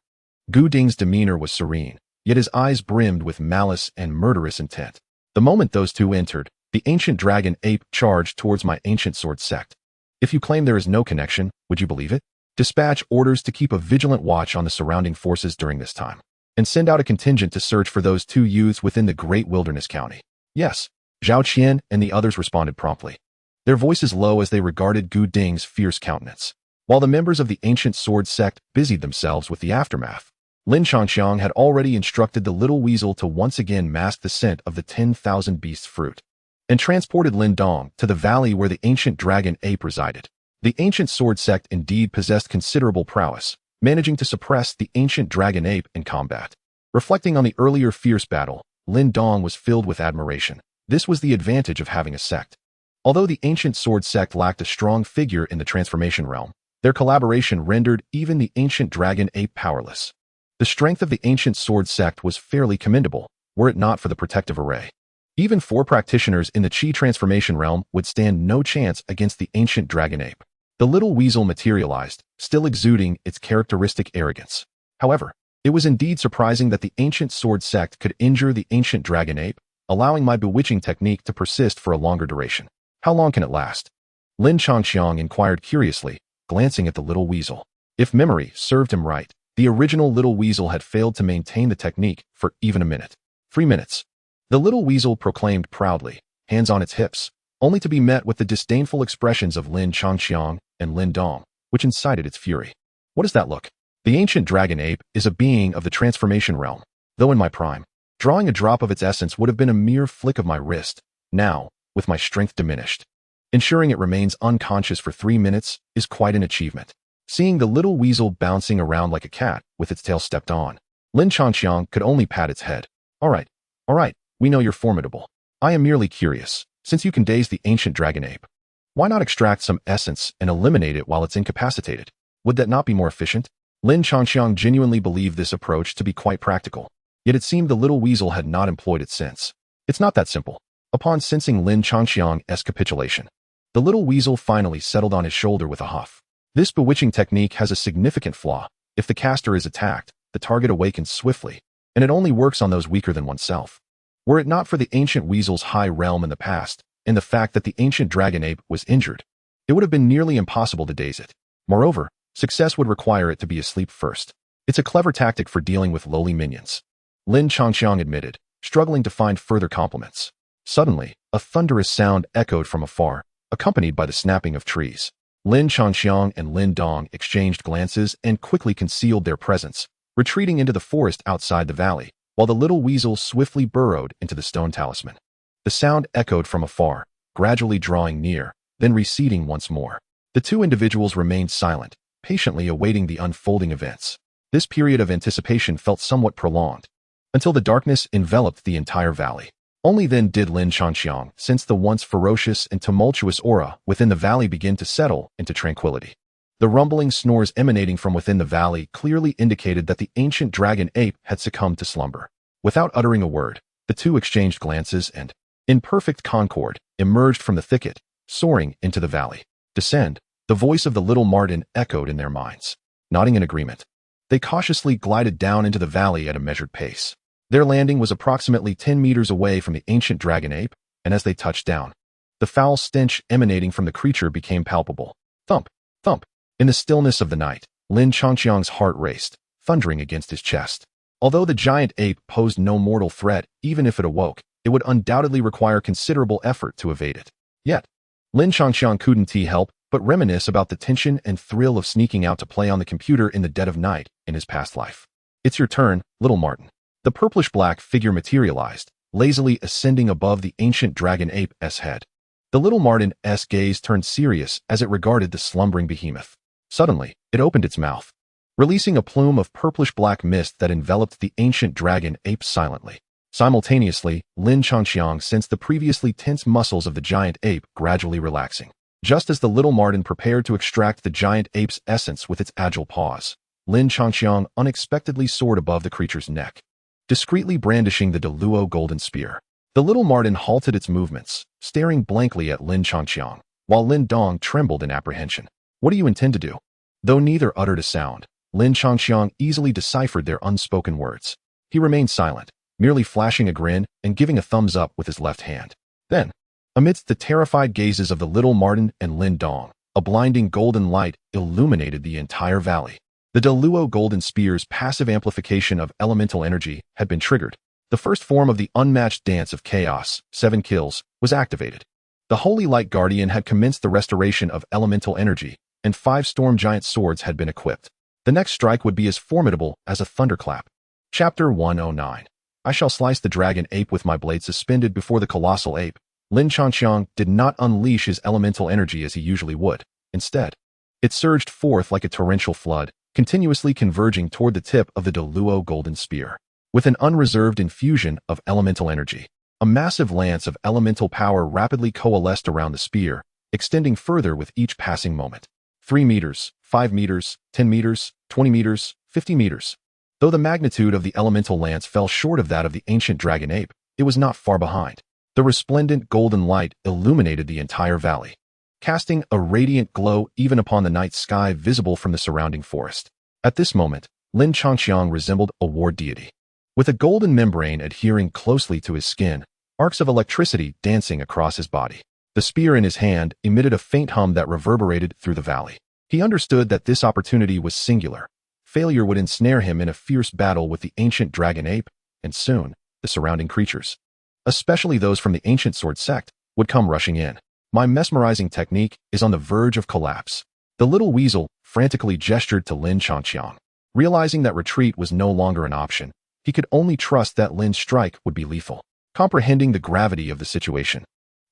Gu Ding's demeanor was serene, yet his eyes brimmed with malice and murderous intent. The moment those 2 entered, the ancient dragon ape charged towards my ancient sword sect. If you claim there is no connection, would you believe it? Dispatch orders to keep a vigilant watch on the surrounding forces during this time, and send out a contingent to search for those 2 youths within the Great Wilderness County. Yes, Zhao Qian and the others responded promptly, their voices low as they regarded Gu Ding's fierce countenance. While the members of the ancient sword sect busied themselves with the aftermath, Lin Changqiang had already instructed the little weasel to once again mask the scent of the 10,000 beasts fruit, and transported Lin Dong to the valley where the ancient dragon ape resided. The ancient sword sect indeed possessed considerable prowess, managing to suppress the ancient dragon ape in combat. Reflecting on the earlier fierce battle, Lin Dong was filled with admiration. This was the advantage of having a sect. Although the ancient sword sect lacked a strong figure in the transformation realm, their collaboration rendered even the ancient dragon ape powerless. The strength of the ancient sword sect was fairly commendable, were it not for the protective array. Even 4 practitioners in the Chi transformation realm would stand no chance against the ancient dragon ape. The little weasel materialized, still exuding its characteristic arrogance. However, it was indeed surprising that the ancient sword sect could injure the ancient dragon ape, allowing my bewitching technique to persist for a longer duration. How long can it last? Lin Changxiang inquired curiously, glancing at the little weasel. If memory served him right, the original little weasel had failed to maintain the technique for even a minute. 3 minutes. The little weasel proclaimed proudly, hands on its hips, only to be met with the disdainful expressions of Lin Changxiang and Lin Dong, which incited its fury. What does that look? The ancient dragon ape is a being of the transformation realm, though in my prime, drawing a drop of its essence would have been a mere flick of my wrist. Now, with my strength diminished, ensuring it remains unconscious for 3 minutes is quite an achievement. Seeing the little weasel bouncing around like a cat with its tail stepped on, Lin Changxiang could only pat its head. All right, we know you're formidable. I am merely curious, since you can daze the ancient dragon ape, why not extract some essence and eliminate it while it's incapacitated? Would that not be more efficient? Lin Changxiang genuinely believed this approach to be quite practical, yet it seemed the little weasel had not employed it since. It's not that simple. Upon sensing Lin Changxiang's capitulation, the little weasel finally settled on his shoulder with a huff. This bewitching technique has a significant flaw. If the caster is attacked, the target awakens swiftly, and it only works on those weaker than oneself. Were it not for the ancient weasel's high realm in the past, and the fact that the ancient dragon ape was injured, it would have been nearly impossible to daze it. Moreover, success would require it to be asleep first. It's a clever tactic for dealing with lowly minions, Lin Changxiang admitted, struggling to find further compliments. Suddenly, a thunderous sound echoed from afar, accompanied by the snapping of trees. Lin Changxiang and Lin Dong exchanged glances and quickly concealed their presence, retreating into the forest outside the valley, while the little weasel swiftly burrowed into the stone talisman. The sound echoed from afar, gradually drawing near, then receding once more. The 2 individuals remained silent, patiently awaiting the unfolding events. This period of anticipation felt somewhat prolonged, until the darkness enveloped the entire valley. Only then did Lin Changxiang sense the once ferocious and tumultuous aura within the valley begin to settle into tranquility. The rumbling snores emanating from within the valley clearly indicated that the ancient dragon ape had succumbed to slumber. Without uttering a word, the 2 exchanged glances and, in perfect concord, emerged from the thicket, soaring into the valley. Descend, the voice of the little Martin echoed in their minds. Nodding in agreement, they cautiously glided down into the valley at a measured pace. Their landing was approximately 10 meters away from the ancient dragon ape, and as they touched down, the foul stench emanating from the creature became palpable. Thump, thump. In the stillness of the night, Lin Changxiang's heart raced, thundering against his chest. Although the giant ape posed no mortal threat, even if it awoke, it would undoubtedly require considerable effort to evade it. Yet, Lin Changxiang couldn't help but reminisce about the tension and thrill of sneaking out to play on the computer in the dead of night in his past life. It's your turn, little Martin. The purplish-black figure materialized, lazily ascending above the ancient dragon ape's head. The little Martin's gaze turned serious as it regarded the slumbering behemoth. Suddenly, it opened its mouth, releasing a plume of purplish-black mist that enveloped the ancient dragon ape silently. Simultaneously, Lin Changxiang sensed the previously tense muscles of the giant ape gradually relaxing. Just as the little Martin prepared to extract the giant ape's essence with its agile paws, Lin Changxiang unexpectedly soared above the creature's neck, discreetly brandishing the Deluo golden spear. The little Martin halted its movements, staring blankly at Lin Changxiang, while Lin Dong trembled in apprehension. What do you intend to do? Though neither uttered a sound, Lin Changxiang easily deciphered their unspoken words. He remained silent, merely flashing a grin and giving a thumbs up with his left hand. Then, amidst the terrified gazes of the little Martin and Lin Dong, a blinding golden light illuminated the entire valley. The Deluo golden spear's passive amplification of elemental energy had been triggered. The first form of the unmatched dance of chaos, 7 kills, was activated. The Holy Light Guardian had commenced the restoration of elemental energy, and 5 storm giant swords had been equipped. The next strike would be as formidable as a thunderclap. Chapter 109. I shall slice the dragon ape with my blade suspended before the colossal ape. Lin Changxiang did not unleash his elemental energy as he usually would. Instead, it surged forth like a torrential flood, continuously converging toward the tip of the Deluo golden spear. With an unreserved infusion of elemental energy, A massive lance of elemental power rapidly coalesced around the spear, extending further with each passing moment. 3 meters, 5 meters, 10 meters, 20 meters, 50 meters. Though the magnitude of the elemental lance fell short of that of the ancient dragon ape, it was not far behind. The resplendent golden light illuminated the entire valley, casting a radiant glow even upon the night sky visible from the surrounding forest. At this moment, Lin Changqiang resembled a war deity. With a golden membrane adhering closely to his skin, arcs of electricity dancing across his body. The spear in his hand emitted a faint hum that reverberated through the valley. He understood that this opportunity was singular. Failure would ensnare him in a fierce battle with the ancient dragon ape, and soon, the surrounding creatures, especially those from the ancient sword sect, would come rushing in. My mesmerizing technique is on the verge of collapse. The little weasel frantically gestured to Lin Changqiang. Realizing that retreat was no longer an option, he could only trust that Lin's strike would be lethal. Comprehending the gravity of the situation,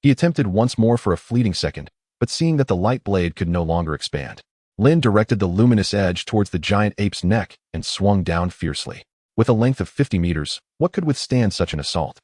he attempted once more for a fleeting second, but seeing that the light blade could no longer expand, Lin directed the luminous edge towards the giant ape's neck and swung down fiercely. With a length of 50 meters, what could withstand such an assault?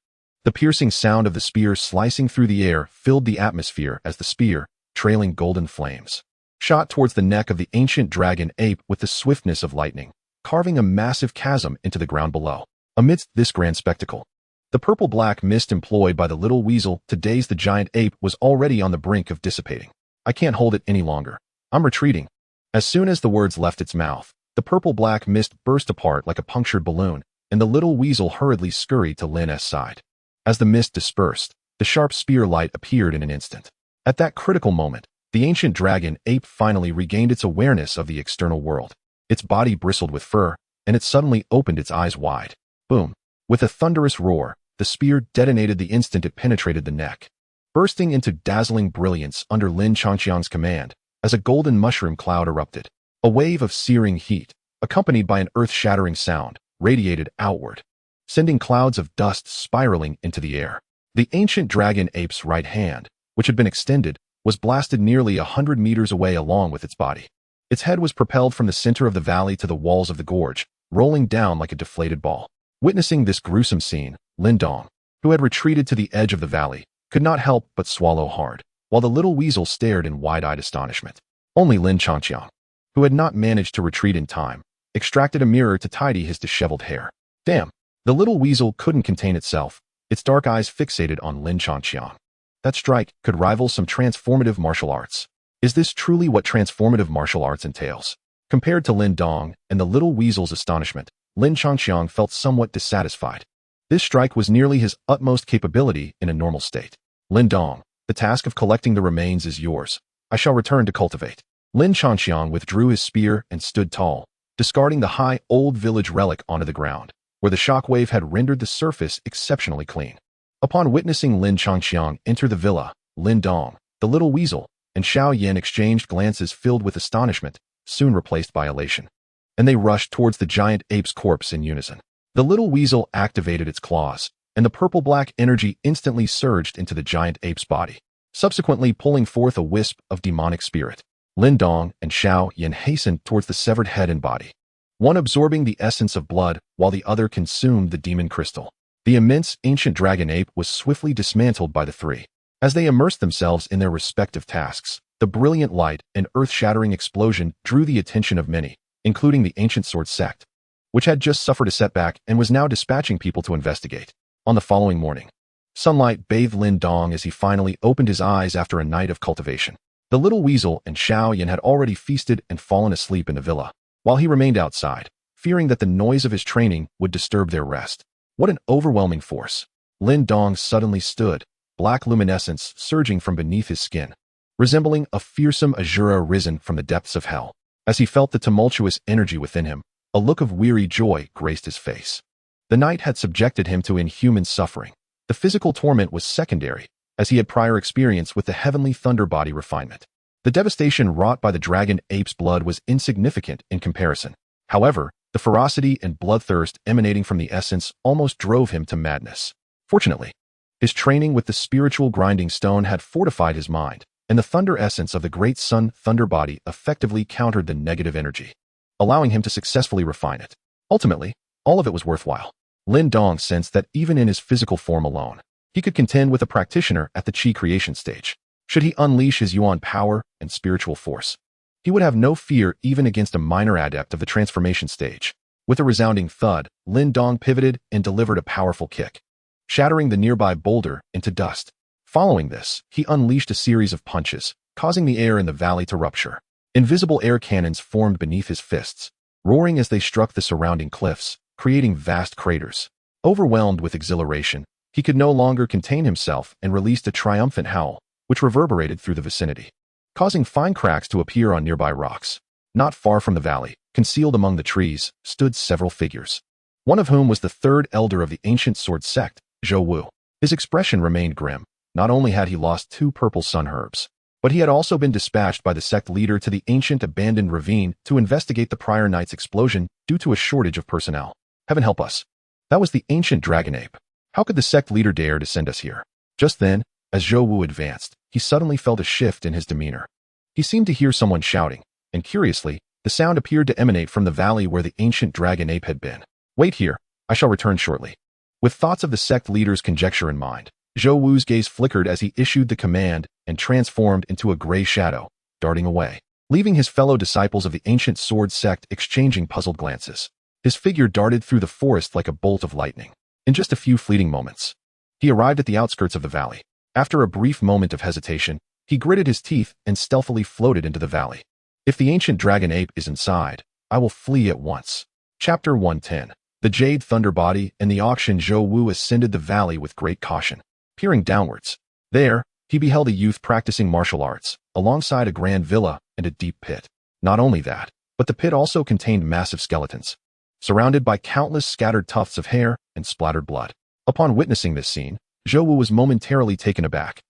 The piercing sound of the spear slicing through the air filled the atmosphere as the spear, trailing golden flames, shot towards the neck of the ancient dragon ape with the swiftness of lightning, carving a massive chasm into the ground below. Amidst this grand spectacle, the purple-black mist employed by the little weasel to daze the giant ape was already on the brink of dissipating. I can't hold it any longer. I'm retreating. As soon as the words left its mouth, the purple-black mist burst apart like a punctured balloon, and the little weasel hurriedly scurried to Lin's side. As the mist dispersed, the sharp spear light appeared in an instant. At that critical moment, the ancient dragon ape finally regained its awareness of the external world. Its body bristled with fur, and it suddenly opened its eyes wide. Boom! With a thunderous roar, the spear detonated the instant it penetrated the neck, bursting into dazzling brilliance under Lin Changqiang's command as a golden mushroom cloud erupted. A wave of searing heat, accompanied by an earth-shattering sound, radiated outward, sending clouds of dust spiraling into the air. The ancient dragon ape's right hand, which had been extended, was blasted nearly 100 meters away along with its body. Its head was propelled from the center of the valley to the walls of the gorge, rolling down like a deflated ball. Witnessing this gruesome scene, Lin Dong, who had retreated to the edge of the valley, could not help but swallow hard, while the little weasel stared in wide-eyed astonishment. Only Lin Changqiang, who had not managed to retreat in time, extracted a mirror to tidy his disheveled hair. Damn! The little weasel couldn't contain itself, its dark eyes fixated on Lin Changqiang. That strike could rival some transformative martial arts. Is this truly what transformative martial arts entails? Compared to Lin Dong and the little weasel's astonishment, Lin Changqiang felt somewhat dissatisfied. This strike was nearly his utmost capability in a normal state. Lin Dong, the task of collecting the remains is yours. I shall return to cultivate. Lin Changqiang withdrew his spear and stood tall, discarding the high old village relic onto the ground, where the shockwave had rendered the surface exceptionally clean. Upon witnessing Lin Changqiang enter the villa, Lin Dong, the little weasel, and Xiao Yan exchanged glances filled with astonishment, soon replaced by elation, and they rushed towards the giant ape's corpse in unison. The little weasel activated its claws, and the purple-black energy instantly surged into the giant ape's body, subsequently pulling forth a wisp of demonic spirit. Lin Dong and Xiao Yan hastened towards the severed head and body, one absorbing the essence of blood while the other consumed the demon crystal. The immense ancient dragon ape was swiftly dismantled by the three. As they immersed themselves in their respective tasks, the brilliant light and earth-shattering explosion drew the attention of many, including the ancient sword sect, which had just suffered a setback and was now dispatching people to investigate. On the following morning, sunlight bathed Lin Dong as he finally opened his eyes after a night of cultivation. The little weasel and Xiao Yan had already feasted and fallen asleep in the villa, while he remained outside, fearing that the noise of his training would disturb their rest. What an overwhelming force! Lin Dong suddenly stood, black luminescence surging from beneath his skin, resembling a fearsome azura risen from the depths of hell. As he felt the tumultuous energy within him, a look of weary joy graced his face. The night had subjected him to inhuman suffering. The physical torment was secondary, as he had prior experience with the heavenly thunder body refinement. The devastation wrought by the dragon ape's blood was insignificant in comparison. However, the ferocity and bloodthirst emanating from the essence almost drove him to madness. Fortunately, his training with the spiritual grinding stone had fortified his mind, and the thunder essence of the great sun thunder body effectively countered the negative energy, allowing him to successfully refine it. Ultimately, all of it was worthwhile. Lin Dong sensed that even in his physical form alone, he could contend with a practitioner at the Qi creation stage. Should he unleash his Yuan power and spiritual force, he would have no fear even against a minor adept of the transformation stage. With a resounding thud, Lin Dong pivoted and delivered a powerful kick, shattering the nearby boulder into dust. Following this, he unleashed a series of punches, causing the air in the valley to rupture. Invisible air cannons formed beneath his fists, roaring as they struck the surrounding cliffs, creating vast craters. Overwhelmed with exhilaration, he could no longer contain himself and released a triumphant howl, which reverberated through the vicinity, causing fine cracks to appear on nearby rocks. Not far from the valley, concealed among the trees, stood several figures, one of whom was the third elder of the ancient sword sect, Zhou Wu. His expression remained grim. Not only had he lost 2 purple sun herbs, but he had also been dispatched by the sect leader to the ancient abandoned ravine to investigate the prior night's explosion due to a shortage of personnel. Heaven help us. That was the ancient dragon ape. How could the sect leader dare to send us here? Just then, as Zhou Wu advanced, he suddenly felt a shift in his demeanor. He seemed to hear someone shouting, and curiously, the sound appeared to emanate from the valley where the ancient dragon ape had been. Wait here, I shall return shortly. With thoughts of the sect leader's conjecture in mind, Zhou Wu's gaze flickered as he issued the command and transformed into a gray shadow, darting away, leaving his fellow disciples of the ancient sword sect exchanging puzzled glances. His figure darted through the forest like a bolt of lightning. In just a few fleeting moments, he arrived at the outskirts of the valley. After a brief moment of hesitation, he gritted his teeth and stealthily floated into the valley. If the ancient dragon ape is inside, I will flee at once. Chapter 110. The Jade Thunder Body and the auction. Zhou Wu ascended the valley with great caution. Peering downwards, there, he beheld a youth practicing martial arts, alongside a grand villa and a deep pit. Not only that, but the pit also contained massive skeletons, surrounded by countless scattered tufts of hair and splattered blood. Upon witnessing this scene, Zhou Wu was momentarily taken aback,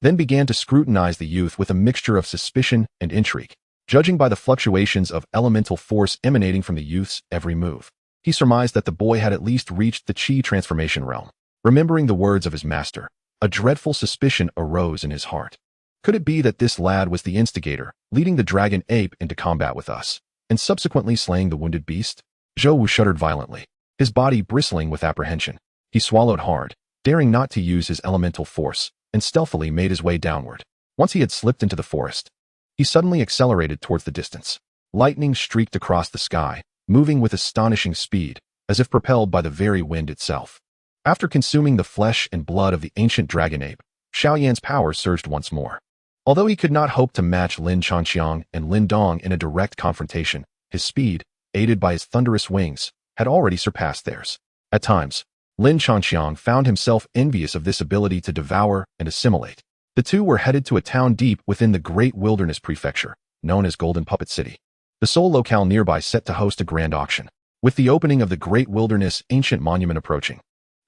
then began to scrutinize the youth with a mixture of suspicion and intrigue. Judging by the fluctuations of elemental force emanating from the youth's every move, he surmised that the boy had at least reached the Qi transformation realm. Remembering the words of his master, a dreadful suspicion arose in his heart. Could it be that this lad was the instigator, leading the dragon ape into combat with us, and subsequently slaying the wounded beast? Zhou Wu shuddered violently, his body bristling with apprehension. He swallowed hard, daring not to use his elemental force, and stealthily made his way downward. Once he had slipped into the forest, he suddenly accelerated towards the distance. Lightning streaked across the sky, moving with astonishing speed, as if propelled by the very wind itself. After consuming the flesh and blood of the ancient dragon ape, Xiaoyan's power surged once more. Although he could not hope to match Lin Changqiang and Lin Dong in a direct confrontation, his speed, aided by his thunderous wings, had already surpassed theirs. At times, Lin Changqiang found himself envious of this ability to devour and assimilate. The two were headed to a town deep within the Great Wilderness Prefecture, known as Golden Puppet City, the sole locale nearby set to host a grand auction. With the opening of the Great Wilderness Ancient Monument approaching,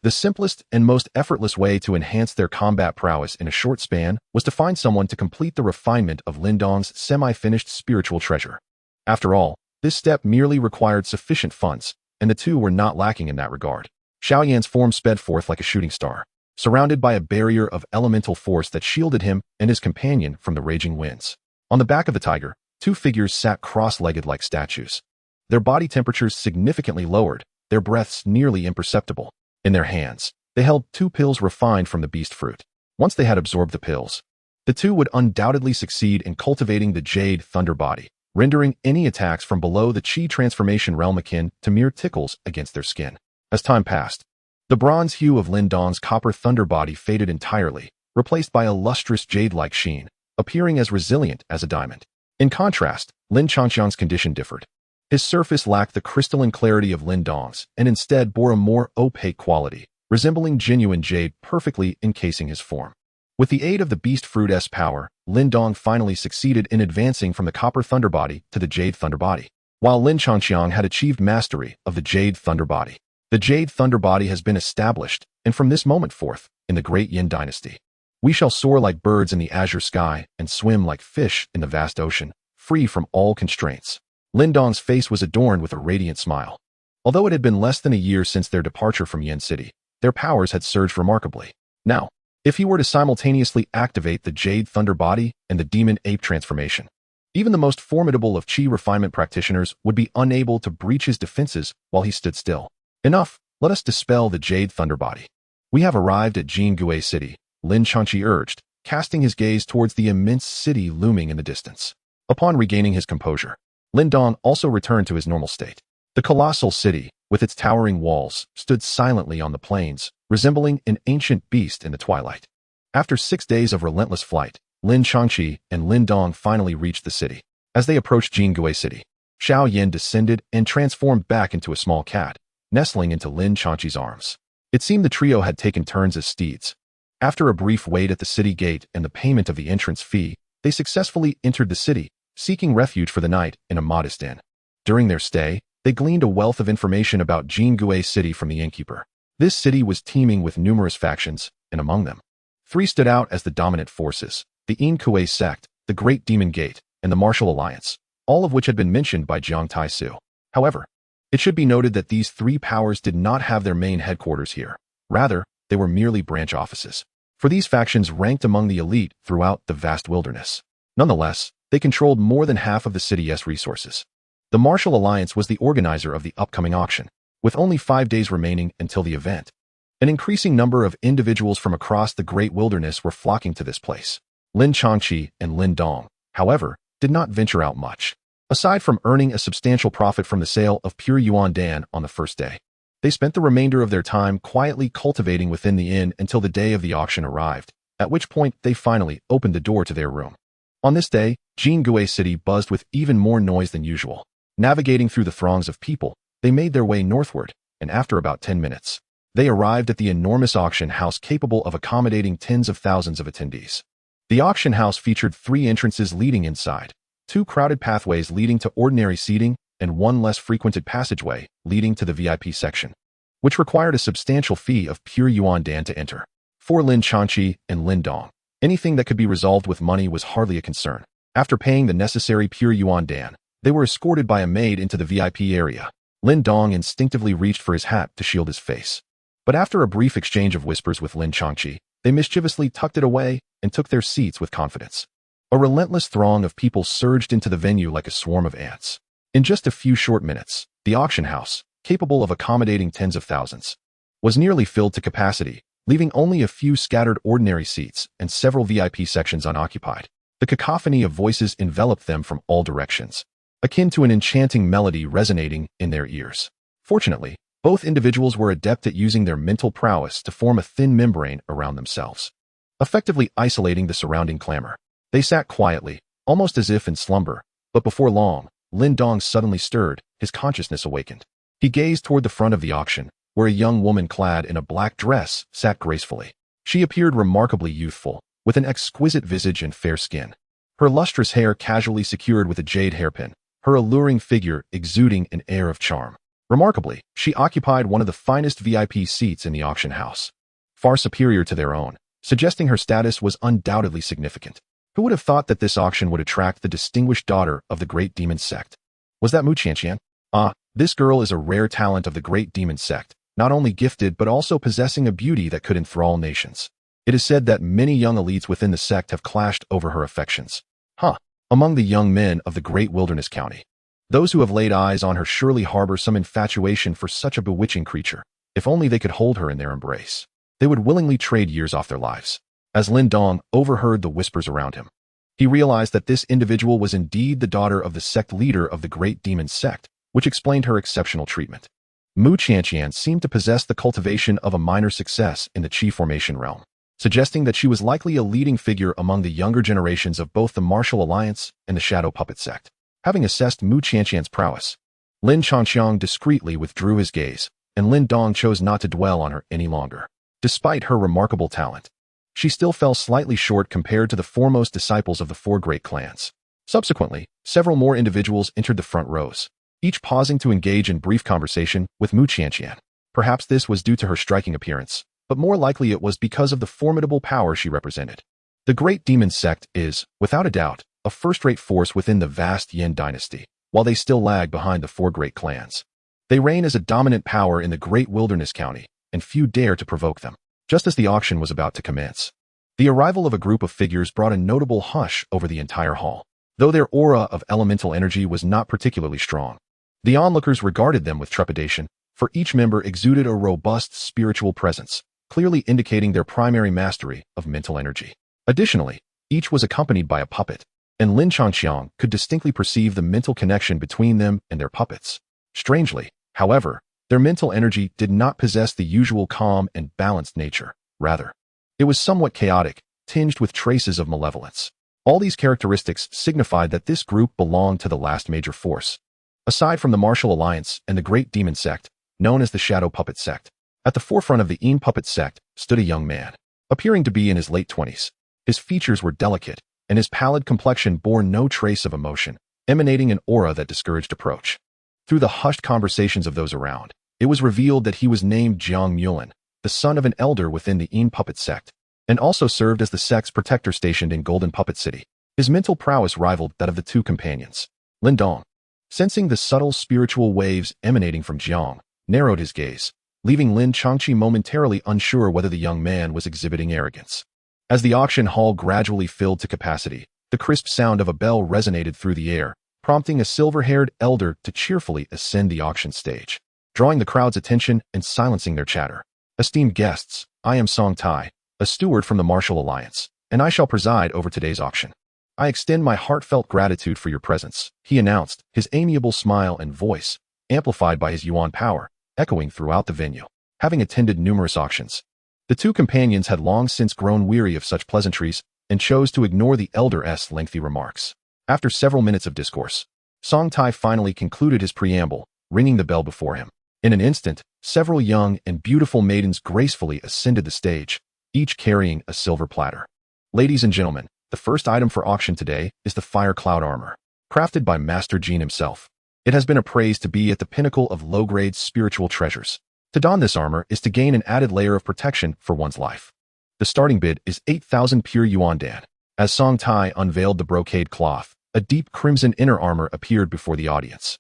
the simplest and most effortless way to enhance their combat prowess in a short span was to find someone to complete the refinement of Lin Dong's semi-finished spiritual treasure. After all, this step merely required sufficient funds, and the two were not lacking in that regard. Xiaoyan's form sped forth like a shooting star, surrounded by a barrier of elemental force that shielded him and his companion from the raging winds. On the back of the tiger, 2 figures sat cross-legged like statues, their body temperatures significantly lowered, their breaths nearly imperceptible. In their hands, they held 2 pills refined from the beast fruit. Once they had absorbed the pills, the two would undoubtedly succeed in cultivating the Jade Thunder Body, rendering any attacks from below the Qi transformation realm akin to mere tickles against their skin. As time passed, the bronze hue of Lin Dong's copper thunder body faded entirely, replaced by a lustrous jade-like sheen, appearing as resilient as a diamond. In contrast, Lin Changqiang's condition differed. His surface lacked the crystalline clarity of Lin Dong's and instead bore a more opaque quality, resembling genuine jade perfectly encasing his form. With the aid of the beast fruit's power, Lin Dong finally succeeded in advancing from the copper thunder body to the Jade Thunder Body, while Lin Changqiang had achieved mastery of the Jade Thunder Body. The Jade Thunder Body has been established, and from this moment forth, in the Great Yin Dynasty, we shall soar like birds in the azure sky and swim like fish in the vast ocean, free from all constraints. Lin Dong's face was adorned with a radiant smile. Although it had been less than a year since their departure from Yin City, their powers had surged remarkably. Now, if he were to simultaneously activate the Jade Thunder Body and the Demon Ape transformation, even the most formidable of Qi refinement practitioners would be unable to breach his defenses while he stood still. Enough, let us dispel the Jade Thunder Body. "We have arrived at Jingui City," Lin Chanqi urged, casting his gaze towards the immense city looming in the distance. Upon regaining his composure, Lin Dong also returned to his normal state. The colossal city, with its towering walls, stood silently on the plains, resembling an ancient beast in the twilight. After 6 days of relentless flight, Lin Chanqi and Lin Dong finally reached the city. As they approached Jingui City, Xiao Yin descended and transformed back into a small cat, nestling into Lin Chanqi's arms. It seemed the trio had taken turns as steeds. After a brief wait at the city gate and the payment of the entrance fee, they successfully entered the city, seeking refuge for the night in a modest inn. During their stay, they gleaned a wealth of information about Jingui City from the innkeeper. This city was teeming with numerous factions, and among them, 3 stood out as the dominant forces: the Inkui sect, the Great Demon Gate, and the Martial Alliance, all of which had been mentioned by Jiang Taisu. However, it should be noted that these 3 powers did not have their main headquarters here. Rather, they were merely branch offices, for these factions ranked among the elite throughout the vast wilderness. Nonetheless, they controlled more than half of the city's resources. The Martial Alliance was the organizer of the upcoming auction, with only 5 days remaining until the event. An increasing number of individuals from across the great wilderness were flocking to this place. Lin Chanqi and Lin Dong, however, did not venture out much. Aside from earning a substantial profit from the sale of pure yuan dan on the first day, they spent the remainder of their time quietly cultivating within the inn until the day of the auction arrived, at which point they finally opened the door to their room. On this day, Jingui City buzzed with even more noise than usual. Navigating through the throngs of people, they made their way northward, and after about 10 minutes, they arrived at the enormous auction house capable of accommodating tens of thousands of attendees. The auction house featured 3 entrances leading inside, 2 crowded pathways leading to ordinary seating, and 1 less frequented passageway leading to the VIP section, which required a substantial fee of pure yuan dan to enter. For Lin Chanqi and Lin Dong, anything that could be resolved with money was hardly a concern. After paying the necessary pure yuan dan, they were escorted by a maid into the VIP area. Lin Dong instinctively reached for his hat to shield his face. But after a brief exchange of whispers with Lin Chanqi, they mischievously tucked it away and took their seats with confidence. A relentless throng of people surged into the venue like a swarm of ants. In just a few short minutes, the auction house, capable of accommodating tens of thousands, was nearly filled to capacity, leaving only a few scattered ordinary seats and several VIP sections unoccupied. The cacophony of voices enveloped them from all directions, akin to an enchanting melody resonating in their ears. Fortunately, both individuals were adept at using their mental prowess to form a thin membrane around themselves, effectively isolating the surrounding clamor. They sat quietly, almost as if in slumber, but before long, Lin Dong suddenly stirred, his consciousness awakened. He gazed toward the front of the auction, where a young woman clad in a black dress sat gracefully. She appeared remarkably youthful, with an exquisite visage and fair skin. Her lustrous hair casually secured with a jade hairpin, her alluring figure exuding an air of charm. Remarkably, she occupied one of the finest VIP seats in the auction house, far superior to their own, suggesting her status was undoubtedly significant. Who would have thought that this auction would attract the distinguished daughter of the Great Demon Sect? Was that Mu Qianqian? Ah, this girl is a rare talent of the Great Demon Sect, not only gifted but also possessing a beauty that could enthrall nations. It is said that many young elites within the sect have clashed over her affections. Among the young men of the Great Wilderness County, those who have laid eyes on her surely harbor some infatuation for such a bewitching creature. If only they could hold her in their embrace, they would willingly trade years off their lives. As Lin Dong overheard the whispers around him, he realized that this individual was indeed the daughter of the sect leader of the Great Demon Sect, which explained her exceptional treatment. Mu Qianqian seemed to possess the cultivation of a minor success in the Qi formation realm, suggesting that she was likely a leading figure among the younger generations of both the Martial Alliance and the Shadow Puppet Sect. Having assessed Mu Qianqian's prowess, Lin Chanqiang discreetly withdrew his gaze, and Lin Dong chose not to dwell on her any longer. Despite her remarkable talent, she still fell slightly short compared to the foremost disciples of the 4 great clans. Subsequently, several more individuals entered the front rows, each pausing to engage in brief conversation with Mu Qianqian. Perhaps this was due to her striking appearance, but more likely it was because of the formidable power she represented. The Great Demon Sect is, without a doubt, a first-rate force within the vast Yin dynasty, while they still lag behind the 4 great clans. They reign as a dominant power in the Great Wilderness County, and few dare to provoke them. Just as the auction was about to commence, the arrival of a group of figures brought a notable hush over the entire hall. Though their aura of elemental energy was not particularly strong, the onlookers regarded them with trepidation, for each member exuded a robust spiritual presence, clearly indicating their primary mastery of mental energy. Additionally, each was accompanied by a puppet, and Lin Changqiang could distinctly perceive the mental connection between them and their puppets. Strangely, however, their mental energy did not possess the usual calm and balanced nature. Rather, it was somewhat chaotic, tinged with traces of malevolence. All these characteristics signified that this group belonged to the last major force. Aside from the Martial Alliance and the Great Demon Sect, known as the Shadow Puppet Sect, at the forefront of the Een Puppet Sect stood a young man, appearing to be in his late 20s. His features were delicate, and his pallid complexion bore no trace of emotion, emanating an aura that discouraged approach. Through the hushed conversations of those around, it was revealed that he was named Jiang Mulan, the son of an elder within the Een Puppet Sect, and also served as the sect's protector stationed in Golden Puppet City. His mental prowess rivaled that of the two companions. Lin Dong, sensing the subtle spiritual waves emanating from Jiang, narrowed his gaze, leaving Lin Changqi momentarily unsure whether the young man was exhibiting arrogance. As the auction hall gradually filled to capacity, the crisp sound of a bell resonated through the air, prompting a silver-haired elder to cheerfully ascend the auction stage, drawing the crowd's attention and silencing their chatter. Esteemed guests, I am Song Tai, a steward from the Martial Alliance, and I shall preside over today's auction. I extend my heartfelt gratitude for your presence, he announced, his amiable smile and voice, amplified by his yuan power, echoing throughout the venue. Having attended numerous auctions, the two companions had long since grown weary of such pleasantries and chose to ignore the elder's lengthy remarks. After several minutes of discourse, Song Tai finally concluded his preamble, ringing the bell before him. In an instant, several young and beautiful maidens gracefully ascended the stage, each carrying a silver platter. Ladies and gentlemen, the first item for auction today is the Fire Cloud Armor, crafted by Master Jin himself. It has been appraised to be at the pinnacle of low-grade spiritual treasures. To don this armor is to gain an added layer of protection for one's life. The starting bid is 8,000 pure yuan dan. As Song Tai unveiled the brocade cloth, a deep crimson inner armor appeared before the audience.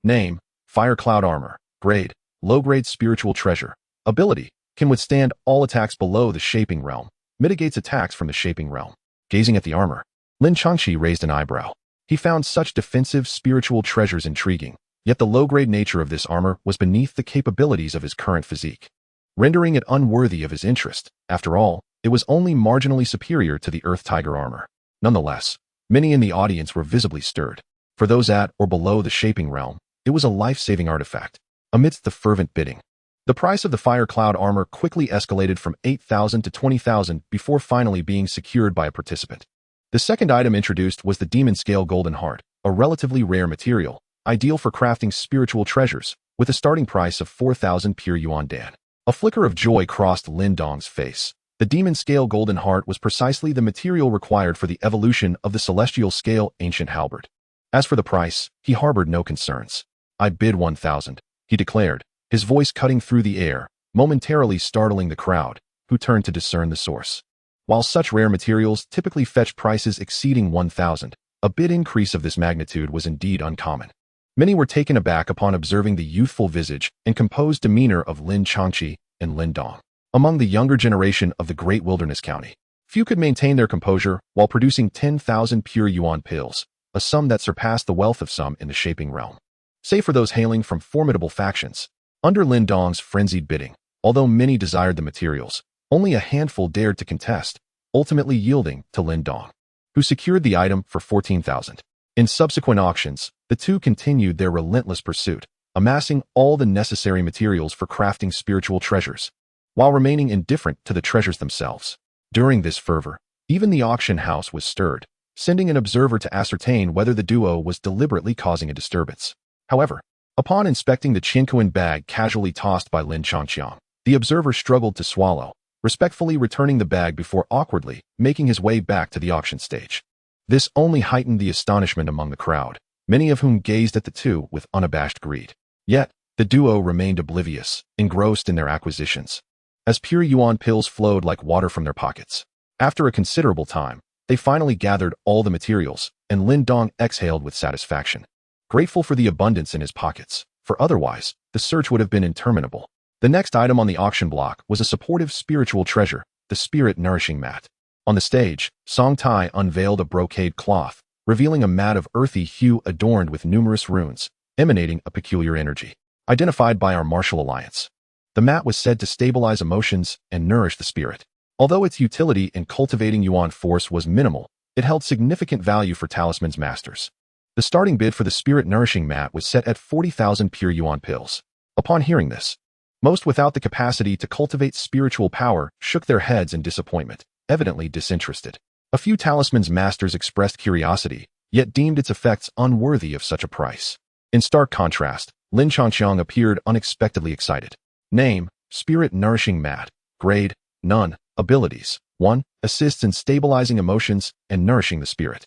Name, Fire Cloud Armor. Grade, low-grade spiritual treasure. Ability, can withstand all attacks below the shaping realm, mitigates attacks from the shaping realm. Gazing at the armor, Lin Changqi raised an eyebrow. He found such defensive spiritual treasures intriguing, yet the low-grade nature of this armor was beneath the capabilities of his current physique, rendering it unworthy of his interest. After all, it was only marginally superior to the Earth Tiger armor. Nonetheless, many in the audience were visibly stirred. For those at or below the shaping realm, it was a life-saving artifact. Amidst the fervent bidding, the price of the Fire Cloud armor quickly escalated from 8,000 to 20,000 before finally being secured by a participant. The second item introduced was the Demon Scale Golden Heart, a relatively rare material, ideal for crafting spiritual treasures, with a starting price of 4,000 pure yuan dan. A flicker of joy crossed Lin Dong's face. The Demon Scale Golden Heart was precisely the material required for the evolution of the Celestial Scale Ancient Halberd. As for the price, he harbored no concerns. I bid 1,000, he declared, his voice cutting through the air, momentarily startling the crowd, who turned to discern the source. While such rare materials typically fetch prices exceeding 1,000, a bid increase of this magnitude was indeed uncommon. Many were taken aback upon observing the youthful visage and composed demeanor of Lin Changqi and Lin Dong. Among the younger generation of the Great Wilderness County, few could maintain their composure while producing 10,000 pure yuan pills, a sum that surpassed the wealth of some in the shaping realm. Save for those hailing from formidable factions, under Lin Dong's frenzied bidding, although many desired the materials, only a handful dared to contest, ultimately yielding to Lin Dong, who secured the item for 14,000. In subsequent auctions, the two continued their relentless pursuit, amassing all the necessary materials for crafting spiritual treasures, while remaining indifferent to the treasures themselves. During this fervor, even the auction house was stirred, sending an observer to ascertain whether the duo was deliberately causing a disturbance. However, upon inspecting the Qianquan bag casually tossed by Lin Changqiang, the observer struggled to swallow, respectfully returning the bag before awkwardly making his way back to the auction stage. This only heightened the astonishment among the crowd, many of whom gazed at the two with unabashed greed. Yet, the duo remained oblivious, engrossed in their acquisitions, as pure yuan pills flowed like water from their pockets. After a considerable time, they finally gathered all the materials, and Lin Dong exhaled with satisfaction, grateful for the abundance in his pockets, for otherwise, the search would have been interminable. The next item on the auction block was a supportive spiritual treasure, the Spirit Nourishing Mat. On the stage, Song Tai unveiled a brocade cloth, revealing a mat of earthy hue adorned with numerous runes, emanating a peculiar energy. Identified by our Martial Alliance. The mat was said to stabilize emotions and nourish the spirit. Although its utility in cultivating yuan force was minimal, it held significant value for talisman's masters. The starting bid for the spirit-nourishing mat was set at 40,000 pure yuan pills. Upon hearing this, most without the capacity to cultivate spiritual power shook their heads in disappointment, evidently disinterested. A few talisman's masters expressed curiosity, yet deemed its effects unworthy of such a price. In stark contrast, Lin Changqiang appeared unexpectedly excited. Name: Spirit-Nourishing Mat. Grade: None. Abilities: 1. Assists in stabilizing emotions and nourishing the spirit.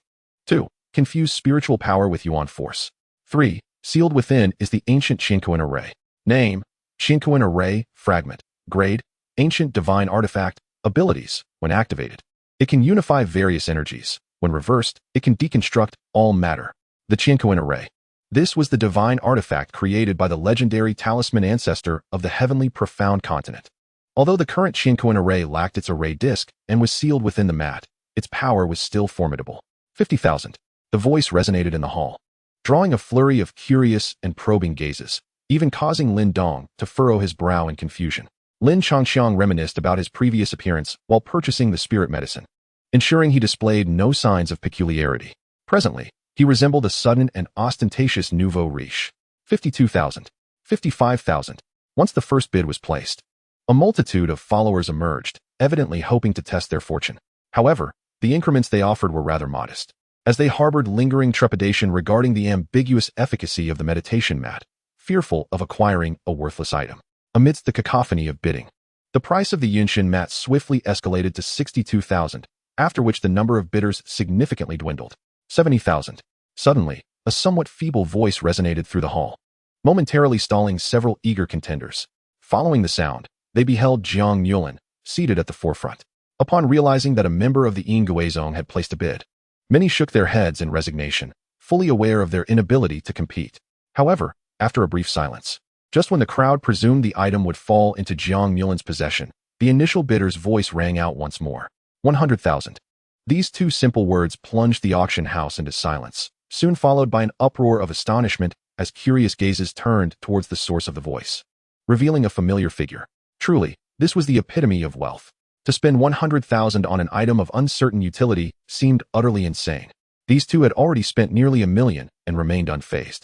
2. Confuse spiritual power with yuan force. 3. Sealed within is the ancient Qinkuan array. Name: Qinkuan Array Fragment. Grade: Ancient Divine Artifact. Abilities: When activated, it can unify various energies. When reversed, it can deconstruct all matter. The Qinkuan Array. This was the divine artifact created by the legendary talisman ancestor of the heavenly profound continent. Although the current Qinkuan Array lacked its array disk and was sealed within the mat, its power was still formidable. 50,000. The voice resonated in the hall, drawing a flurry of curious and probing gazes, even causing Lin Dong to furrow his brow in confusion. Lin Changqiang reminisced about his previous appearance while purchasing the spirit medicine, ensuring he displayed no signs of peculiarity. Presently, he resembled a sudden and ostentatious nouveau riche. 52,000. 55,000. Once the first bid was placed, a multitude of followers emerged, evidently hoping to test their fortune. However, the increments they offered were rather modest, as they harbored lingering trepidation regarding the ambiguous efficacy of the meditation mat, fearful of acquiring a worthless item. Amidst the cacophony of bidding, the price of the Yunshin mat swiftly escalated to 62,000, after which the number of bidders significantly dwindled. 70,000. Suddenly, a somewhat feeble voice resonated through the hall, momentarily stalling several eager contenders. Following the sound, they beheld Jiang Yulin, seated at the forefront. Upon realizing that a member of the Yinguizong had placed a bid, many shook their heads in resignation, fully aware of their inability to compete. However, after a brief silence, just when the crowd presumed the item would fall into Jiang Yulin's possession, the initial bidder's voice rang out once more. 100,000. These two simple words plunged the auction house into silence, soon followed by an uproar of astonishment as curious gazes turned towards the source of the voice, revealing a familiar figure. Truly, this was the epitome of wealth. To spend 100,000 on an item of uncertain utility seemed utterly insane. These two had already spent nearly $1 million and remained unfazed.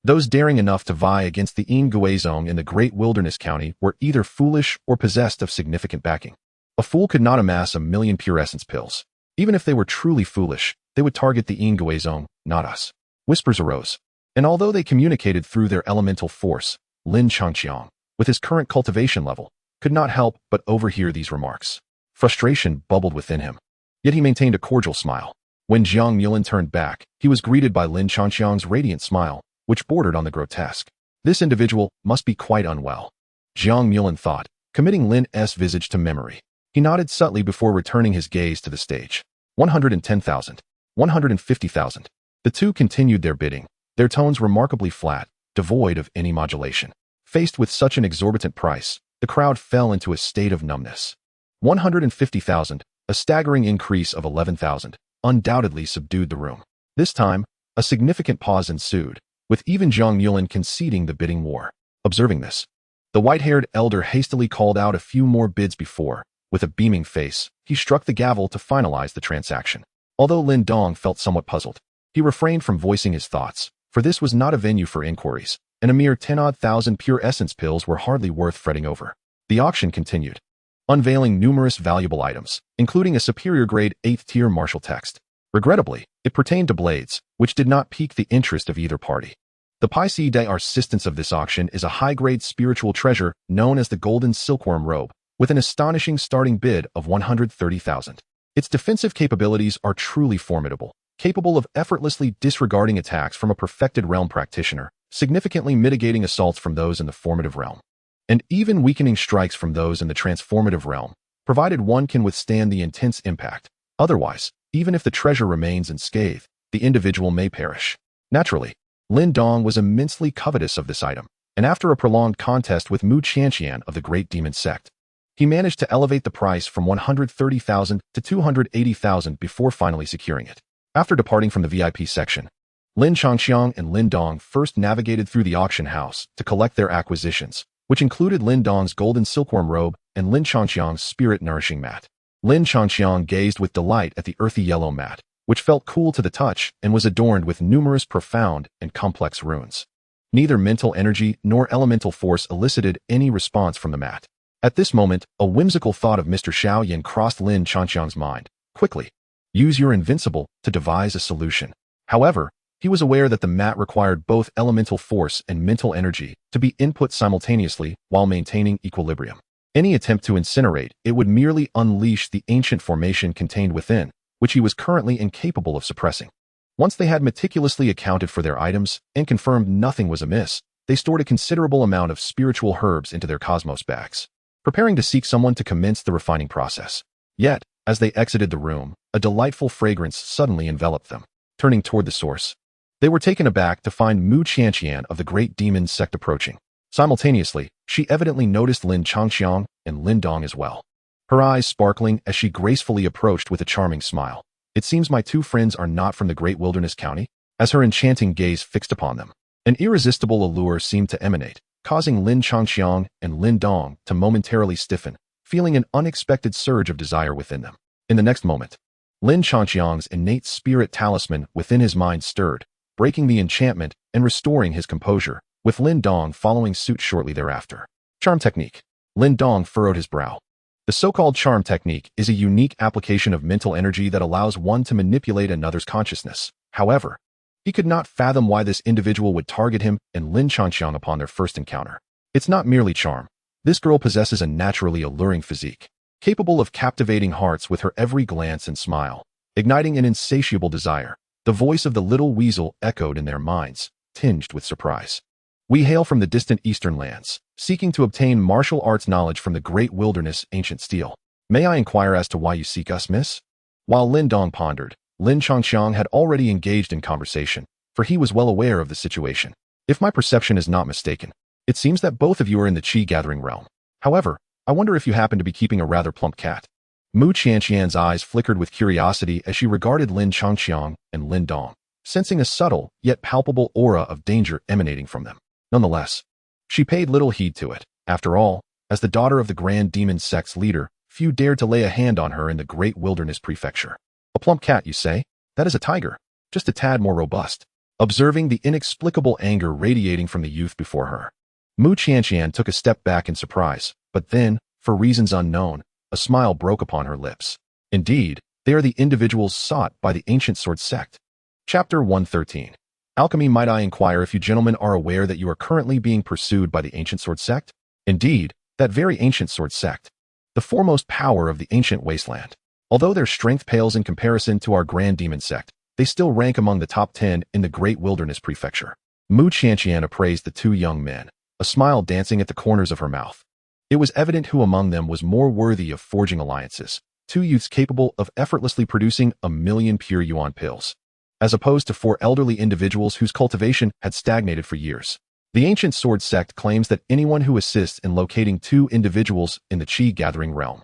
Those daring enough to vie against the Yinguizong in the Great Wilderness County were either foolish or possessed of significant backing. A fool could not amass 1 million pure essence pills. Even if they were truly foolish, they would target the Yinguizong, not us. Whispers arose, and although they communicated through their elemental force, Lin Changqiang, with his current cultivation level, could not help but overhear these remarks. Frustration bubbled within him, yet he maintained a cordial smile. When Jiang Yulin turned back, he was greeted by Lin Changqiang's radiant smile, which bordered on the grotesque. This individual must be quite unwell, Jiang Yulin thought, committing Lin's visage to memory. He nodded subtly before returning his gaze to the stage. 110,000. 150,000. The two continued their bidding, their tones remarkably flat, devoid of any modulation. Faced with such an exorbitant price, the crowd fell into a state of numbness. 150,000, a staggering increase of 11,000, undoubtedly subdued the room. This time, a significant pause ensued, with even Jiang Yulin conceding the bidding war. Observing this, the white-haired elder hastily called out a few more bids before, with a beaming face, he struck the gavel to finalize the transaction. Although Lin Dong felt somewhat puzzled, he refrained from voicing his thoughts, for this was not a venue for inquiries, and a mere 10,000 pure essence pills were hardly worth fretting over. The auction continued, unveiling numerous valuable items, including a superior-grade 8th-tier martial text. Regrettably, it pertained to blades, which did not pique the interest of either party. The piece de resistance of this auction is a high-grade spiritual treasure known as the Golden Silkworm Robe, with an astonishing starting bid of 130,000. Its defensive capabilities are truly formidable, capable of effortlessly disregarding attacks from a perfected realm practitioner, significantly mitigating assaults from those in the formative realm, and even weakening strikes from those in the transformative realm, provided one can withstand the intense impact. Otherwise, even if the treasure remains unscathed, the individual may perish. Naturally, Lin Dong was immensely covetous of this item, and after a prolonged contest with Mu Qianqian of the Great Demon Sect, he managed to elevate the price from 130,000 to 280,000 before finally securing it. After departing from the VIP section, Lin Changqiang and Lin Dong first navigated through the auction house to collect their acquisitions, which included Lin Dong's golden silkworm robe and Lin Changqiang's spirit-nourishing mat. Lin Changqiang gazed with delight at the earthy yellow mat, which felt cool to the touch and was adorned with numerous profound and complex runes. Neither mental energy nor elemental force elicited any response from the mat. At this moment, a whimsical thought of Mr. Xiaoyan crossed Lin Changqiang's mind. Quickly, use your invincible to devise a solution. However, he was aware that the mat required both elemental force and mental energy to be input simultaneously while maintaining equilibrium. Any attempt to incinerate it would merely unleash the ancient formation contained within, which he was currently incapable of suppressing. Once they had meticulously accounted for their items and confirmed nothing was amiss, they stored a considerable amount of spiritual herbs into their cosmos bags, preparing to seek someone to commence the refining process. Yet, as they exited the room, a delightful fragrance suddenly enveloped them. Turning toward the source, they were taken aback to find Mu Qianqian of the Great Demon Sect approaching. Simultaneously, she evidently noticed Lin Changqiang and Lin Dong as well, her eyes sparkling as she gracefully approached with a charming smile. It seems my two friends are not from the Great Wilderness County. As her enchanting gaze fixed upon them, an irresistible allure seemed to emanate, causing Lin Changqiang and Lin Dong to momentarily stiffen, feeling an unexpected surge of desire within them. In the next moment, Lin Changqiang's innate spirit talisman within his mind stirred, breaking the enchantment and restoring his composure, with Lin Dong following suit shortly thereafter. Charm technique. Lin Dong furrowed his brow. The so-called charm technique is a unique application of mental energy that allows one to manipulate another's consciousness. However, he could not fathom why this individual would target him and Lin Changqiang upon their first encounter. It's not merely charm. This girl possesses a naturally alluring physique, capable of captivating hearts with her every glance and smile, igniting an insatiable desire. The voice of the little weasel echoed in their minds, tinged with surprise. We hail from the distant eastern lands, seeking to obtain martial arts knowledge from the great wilderness ancient steel. May I inquire as to why you seek us, miss? While Lin Dong pondered, Lin Changqiang had already engaged in conversation, for he was well aware of the situation. If my perception is not mistaken, it seems that both of you are in the Qi gathering realm. However, I wonder if you happen to be keeping a rather plump cat. Mu Qianqian's eyes flickered with curiosity as she regarded Lin Changqiang and Lin Dong, sensing a subtle yet palpable aura of danger emanating from them. Nonetheless, she paid little heed to it. After all, as the daughter of the Grand Demon Sect's leader, few dared to lay a hand on her in the Great Wilderness Prefecture. A plump cat, you say? That is a tiger, just a tad more robust. Observing the inexplicable anger radiating from the youth before her, Mu Qianqian took a step back in surprise, but then, for reasons unknown, a smile broke upon her lips. Indeed, they are the individuals sought by the Ancient Sword Sect. Chapter 113. Alchemy. Might I inquire if you gentlemen are aware that you are currently being pursued by the Ancient Sword Sect? Indeed, that very Ancient Sword Sect, the foremost power of the ancient wasteland. Although their strength pales in comparison to our Grand Demon Sect, they still rank among the top 10 in the Great Wilderness Prefecture. Mu Qianqian appraised the two young men, a smile dancing at the corners of her mouth. It was evident who among them was more worthy of forging alliances, two youths capable of effortlessly producing 1,000,000 pure yuan pills, as opposed to four elderly individuals whose cultivation had stagnated for years. The Ancient Sword Sect claims that anyone who assists in locating two individuals in the Qi gathering realm,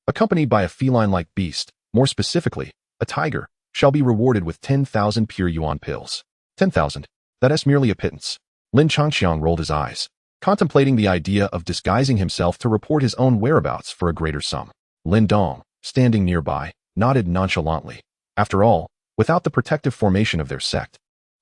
accompanied by a feline-like beast, more specifically, a tiger, shall be rewarded with 10,000 pure yuan pills. 10,000? That is merely a pittance. Lin Changqiang rolled his eyes, contemplating the idea of disguising himself to report his own whereabouts for a greater sum. Lin Dong, standing nearby, nodded nonchalantly. After all, without the protective formation of their sect,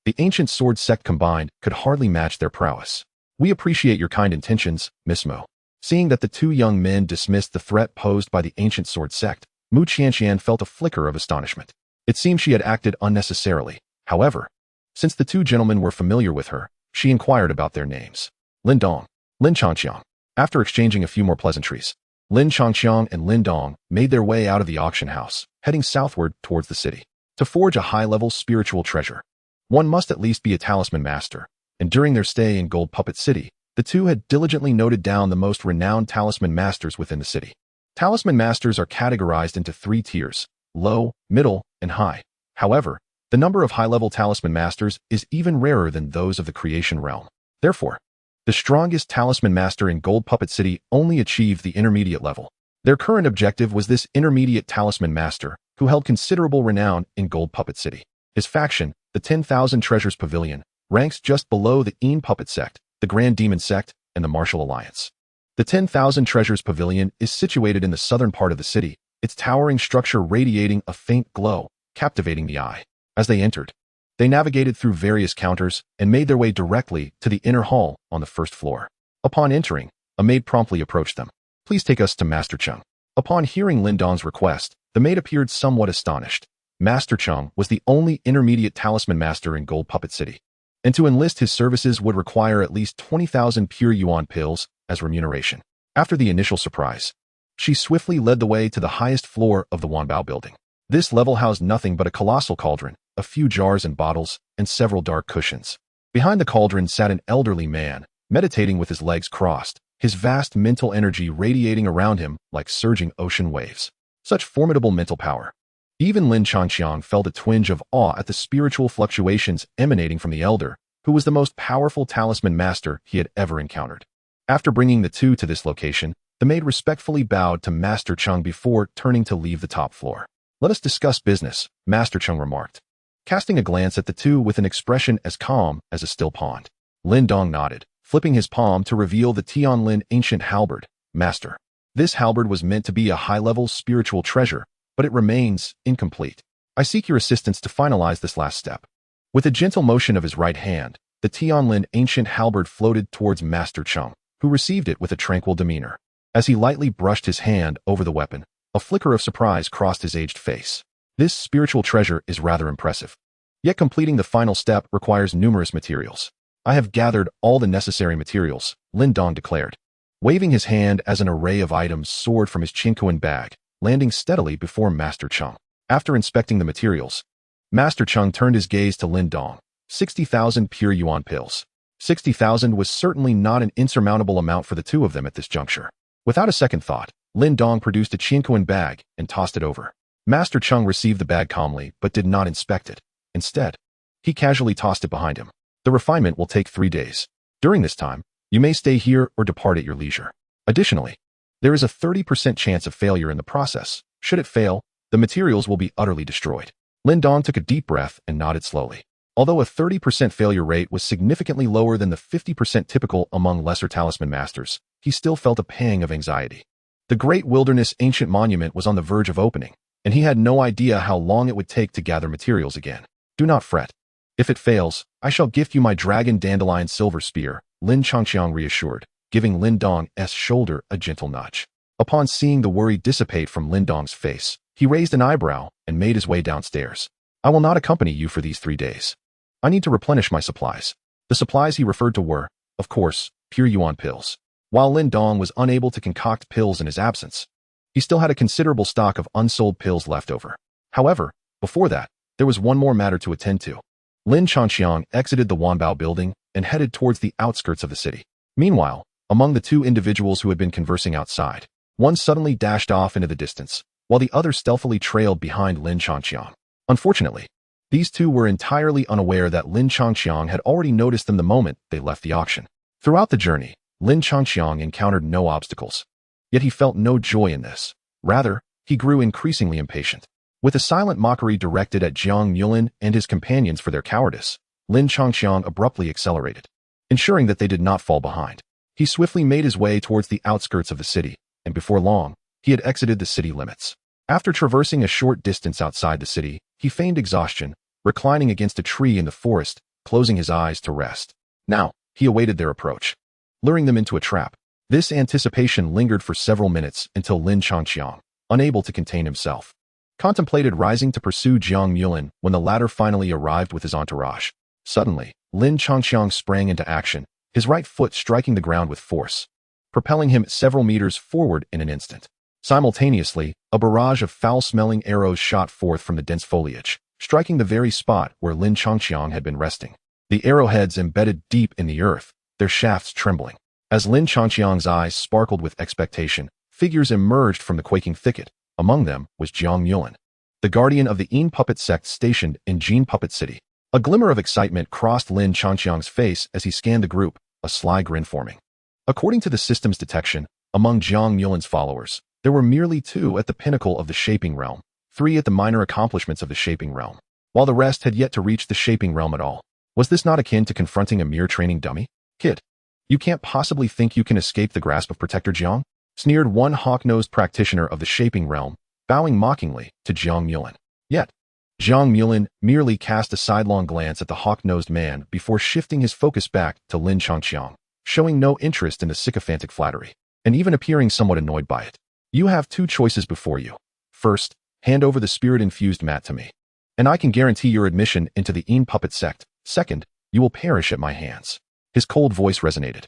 the Ancient Sword Sect combined could hardly match their prowess. We appreciate your kind intentions, Miss Mo. Seeing that the two young men dismissed the threat posed by the Ancient Sword Sect, Mu Qianqian felt a flicker of astonishment. It seemed she had acted unnecessarily. However, since the two gentlemen were familiar with her, she inquired about their names. Lin Dong, Lin Changqiang. After exchanging a few more pleasantries, Lin Changqiang and Lin Dong made their way out of the auction house, heading southward towards the city. To forge a high-level spiritual treasure, one must at least be a talisman master, and during their stay in Gold Puppet City, the two had diligently noted down the most renowned talisman masters within the city. Talisman masters are categorized into 3 tiers: low, middle, and high. However, the number of high-level talisman masters is even rarer than those of the creation realm. Therefore, the strongest talisman master in Gold Puppet City only achieved the intermediate level. Their current objective was this intermediate talisman master, who held considerable renown in Gold Puppet City. His faction, the 10,000 Treasures Pavilion, ranks just below the Een Puppet Sect, the Grand Demon Sect, and the Martial Alliance. The 10,000 Treasures Pavilion is situated in the southern part of the city, its towering structure radiating a faint glow, captivating the eye. As they entered, they navigated through various counters and made their way directly to the inner hall on the first floor. Upon entering, a maid promptly approached them. "Please take us to Master Chung." Upon hearing Lin Dong's request, the maid appeared somewhat astonished. Master Chung was the only intermediate talisman master in Gold Puppet City, and to enlist his services would require at least 20,000 pure yuan pills as remuneration. After the initial surprise, she swiftly led the way to the highest floor of the Wanbao building. This level housed nothing but a colossal cauldron, a few jars and bottles, and several dark cushions. Behind the cauldron sat an elderly man, meditating with his legs crossed, his vast mental energy radiating around him like surging ocean waves. Such formidable mental power. Even Lin Changqiang felt a twinge of awe at the spiritual fluctuations emanating from the elder, who was the most powerful talisman master he had ever encountered. After bringing the two to this location, the maid respectfully bowed to Master Chung before turning to leave the top floor. "Let us discuss business," Master Chung remarked, casting a glance at the two with an expression as calm as a still pond. Lin Dong nodded, flipping his palm to reveal the Tianlin ancient halberd. "Master, this halberd was meant to be a high-level spiritual treasure, but it remains incomplete. I seek your assistance to finalize this last step." With a gentle motion of his right hand, the Tianlin ancient halberd floated towards Master Chung, who received it with a tranquil demeanor. As he lightly brushed his hand over the weapon, a flicker of surprise crossed his aged face. "This spiritual treasure is rather impressive. Yet completing the final step requires numerous materials. I have gathered all the necessary materials," Lin Dong declared, waving his hand as an array of items soared from his Chinquan bag, landing steadily before Master Chung. After inspecting the materials, Master Chung turned his gaze to Lin Dong. 60,000 pure yuan pills. 60,000 was certainly not an insurmountable amount for the two of them at this juncture. Without a second thought, Lin Dong produced a Chinquan bag and tossed it over. Master Chung received the bag calmly but did not inspect it. Instead, he casually tossed it behind him. "The refinement will take 3 days. During this time, you may stay here or depart at your leisure. Additionally, there is a 30% chance of failure in the process. Should it fail, the materials will be utterly destroyed." Lin Dong took a deep breath and nodded slowly. Although a 30% failure rate was significantly lower than the 50% typical among lesser talisman masters, he still felt a pang of anxiety. The Great Wilderness Ancient Monument was on the verge of opening, and he had no idea how long it would take to gather materials again. "Do not fret. If it fails, I shall gift you my dragon dandelion silver spear," Lin Changqiang reassured, giving Lin Dong's shoulder a gentle nudge. Upon seeing the worry dissipate from Lin Dong's face, he raised an eyebrow and made his way downstairs. "I will not accompany you for these 3 days. I need to replenish my supplies." The supplies he referred to were, of course, pure yuan pills. While Lin Dong was unable to concoct pills in his absence, he still had a considerable stock of unsold pills left over. However, before that, there was one more matter to attend to. Lin Changqiang exited the Wanbao building and headed towards the outskirts of the city. Meanwhile, among the two individuals who had been conversing outside, one suddenly dashed off into the distance, while the other stealthily trailed behind Lin Changqiang. Unfortunately, these two were entirely unaware that Lin Changqiang had already noticed them the moment they left the auction. Throughout the journey, Lin Changqiang encountered no obstacles. Yet he felt no joy in this. Rather, he grew increasingly impatient. With a silent mockery directed at Jiang Yulin and his companions for their cowardice, Lin Changqiang abruptly accelerated, ensuring that they did not fall behind. He swiftly made his way towards the outskirts of the city, and before long, he had exited the city limits. After traversing a short distance outside the city, he feigned exhaustion, reclining against a tree in the forest, closing his eyes to rest. Now, he awaited their approach, luring them into a trap. This anticipation lingered for several minutes until Lin Changqiang, unable to contain himself, contemplated rising to pursue Jiang Yulin when the latter finally arrived with his entourage. Suddenly, Lin Changqiang sprang into action, his right foot striking the ground with force, propelling him several meters forward in an instant. Simultaneously, a barrage of foul-smelling arrows shot forth from the dense foliage, striking the very spot where Lin Changqiang had been resting. The arrowheads embedded deep in the earth, their shafts trembling. As Lin Changqiang's eyes sparkled with expectation, figures emerged from the quaking thicket. Among them was Jiang Yulin, the guardian of the Yin puppet sect stationed in Jin Puppet City. A glimmer of excitement crossed Lin Changqiang's face as he scanned the group, a sly grin forming. According to the system's detection, among Jiang Yulin's followers, there were merely 2 at the pinnacle of the shaping realm, 3 at the minor accomplishments of the shaping realm, while the rest had yet to reach the shaping realm at all. Was this not akin to confronting a mere training dummy? "Kid, You can't possibly think you can escape the grasp of Protector Jiang? Sneered one hawk-nosed practitioner of the shaping realm, bowing mockingly to Jiang Mulin. Yet, Jiang Mulin merely cast a sidelong glance at the hawk-nosed man before shifting his focus back to Lin Changqiang, showing no interest in the sycophantic flattery, and even appearing somewhat annoyed by it. You have two choices before you. First, hand over the spirit-infused mat to me, and I can guarantee your admission into the Yin puppet sect. Second, you will perish at my hands. His cold voice resonated,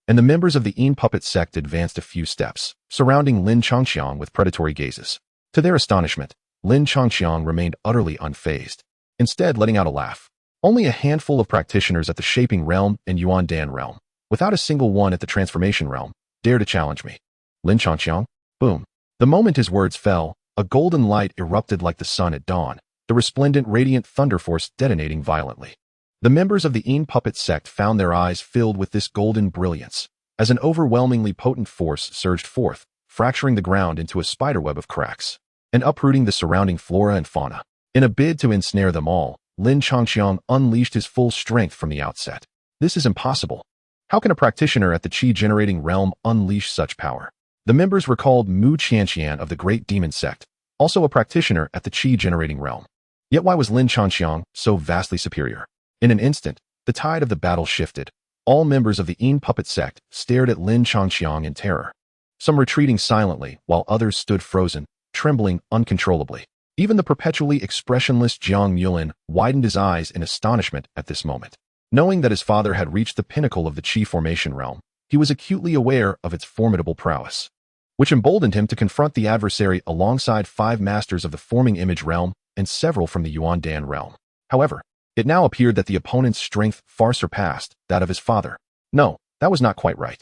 and the members of the Yin puppet sect advanced a few steps, surrounding Lin Changqiang with predatory gazes. To their astonishment, Lin Changqiang remained utterly unfazed, instead letting out a laugh. Only a handful of practitioners at the Shaping Realm and Yuan Dan Realm, without a single one at the Transformation Realm, dare to challenge me. Lin Changqiang? Boom. The moment his words fell, a golden light erupted like the sun at dawn, the resplendent radiant thunder force detonating violently. The members of the Yin puppet sect found their eyes filled with this golden brilliance, as an overwhelmingly potent force surged forth, fracturing the ground into a spiderweb of cracks, and uprooting the surrounding flora and fauna. In a bid to ensnare them all, Lin Changqiang unleashed his full strength from the outset. This is impossible. How can a practitioner at the Qi-generating realm unleash such power? The members were called Mu Qianqian of the Great Demon Sect, also a practitioner at the Qi-generating realm. Yet why was Lin Changqiang so vastly superior? In an instant, the tide of the battle shifted. All members of the Yin puppet sect stared at Lin Changqiang in terror, some retreating silently while others stood frozen, trembling uncontrollably. Even the perpetually expressionless Jiang Mulin widened his eyes in astonishment at this moment. Knowing that his father had reached the pinnacle of the Qi formation realm, he was acutely aware of its formidable prowess, which emboldened him to confront the adversary alongside 5 masters of the forming image realm and several from the Yuan Dan realm. However, it now appeared that the opponent's strength far surpassed that of his father. No, that was not quite right.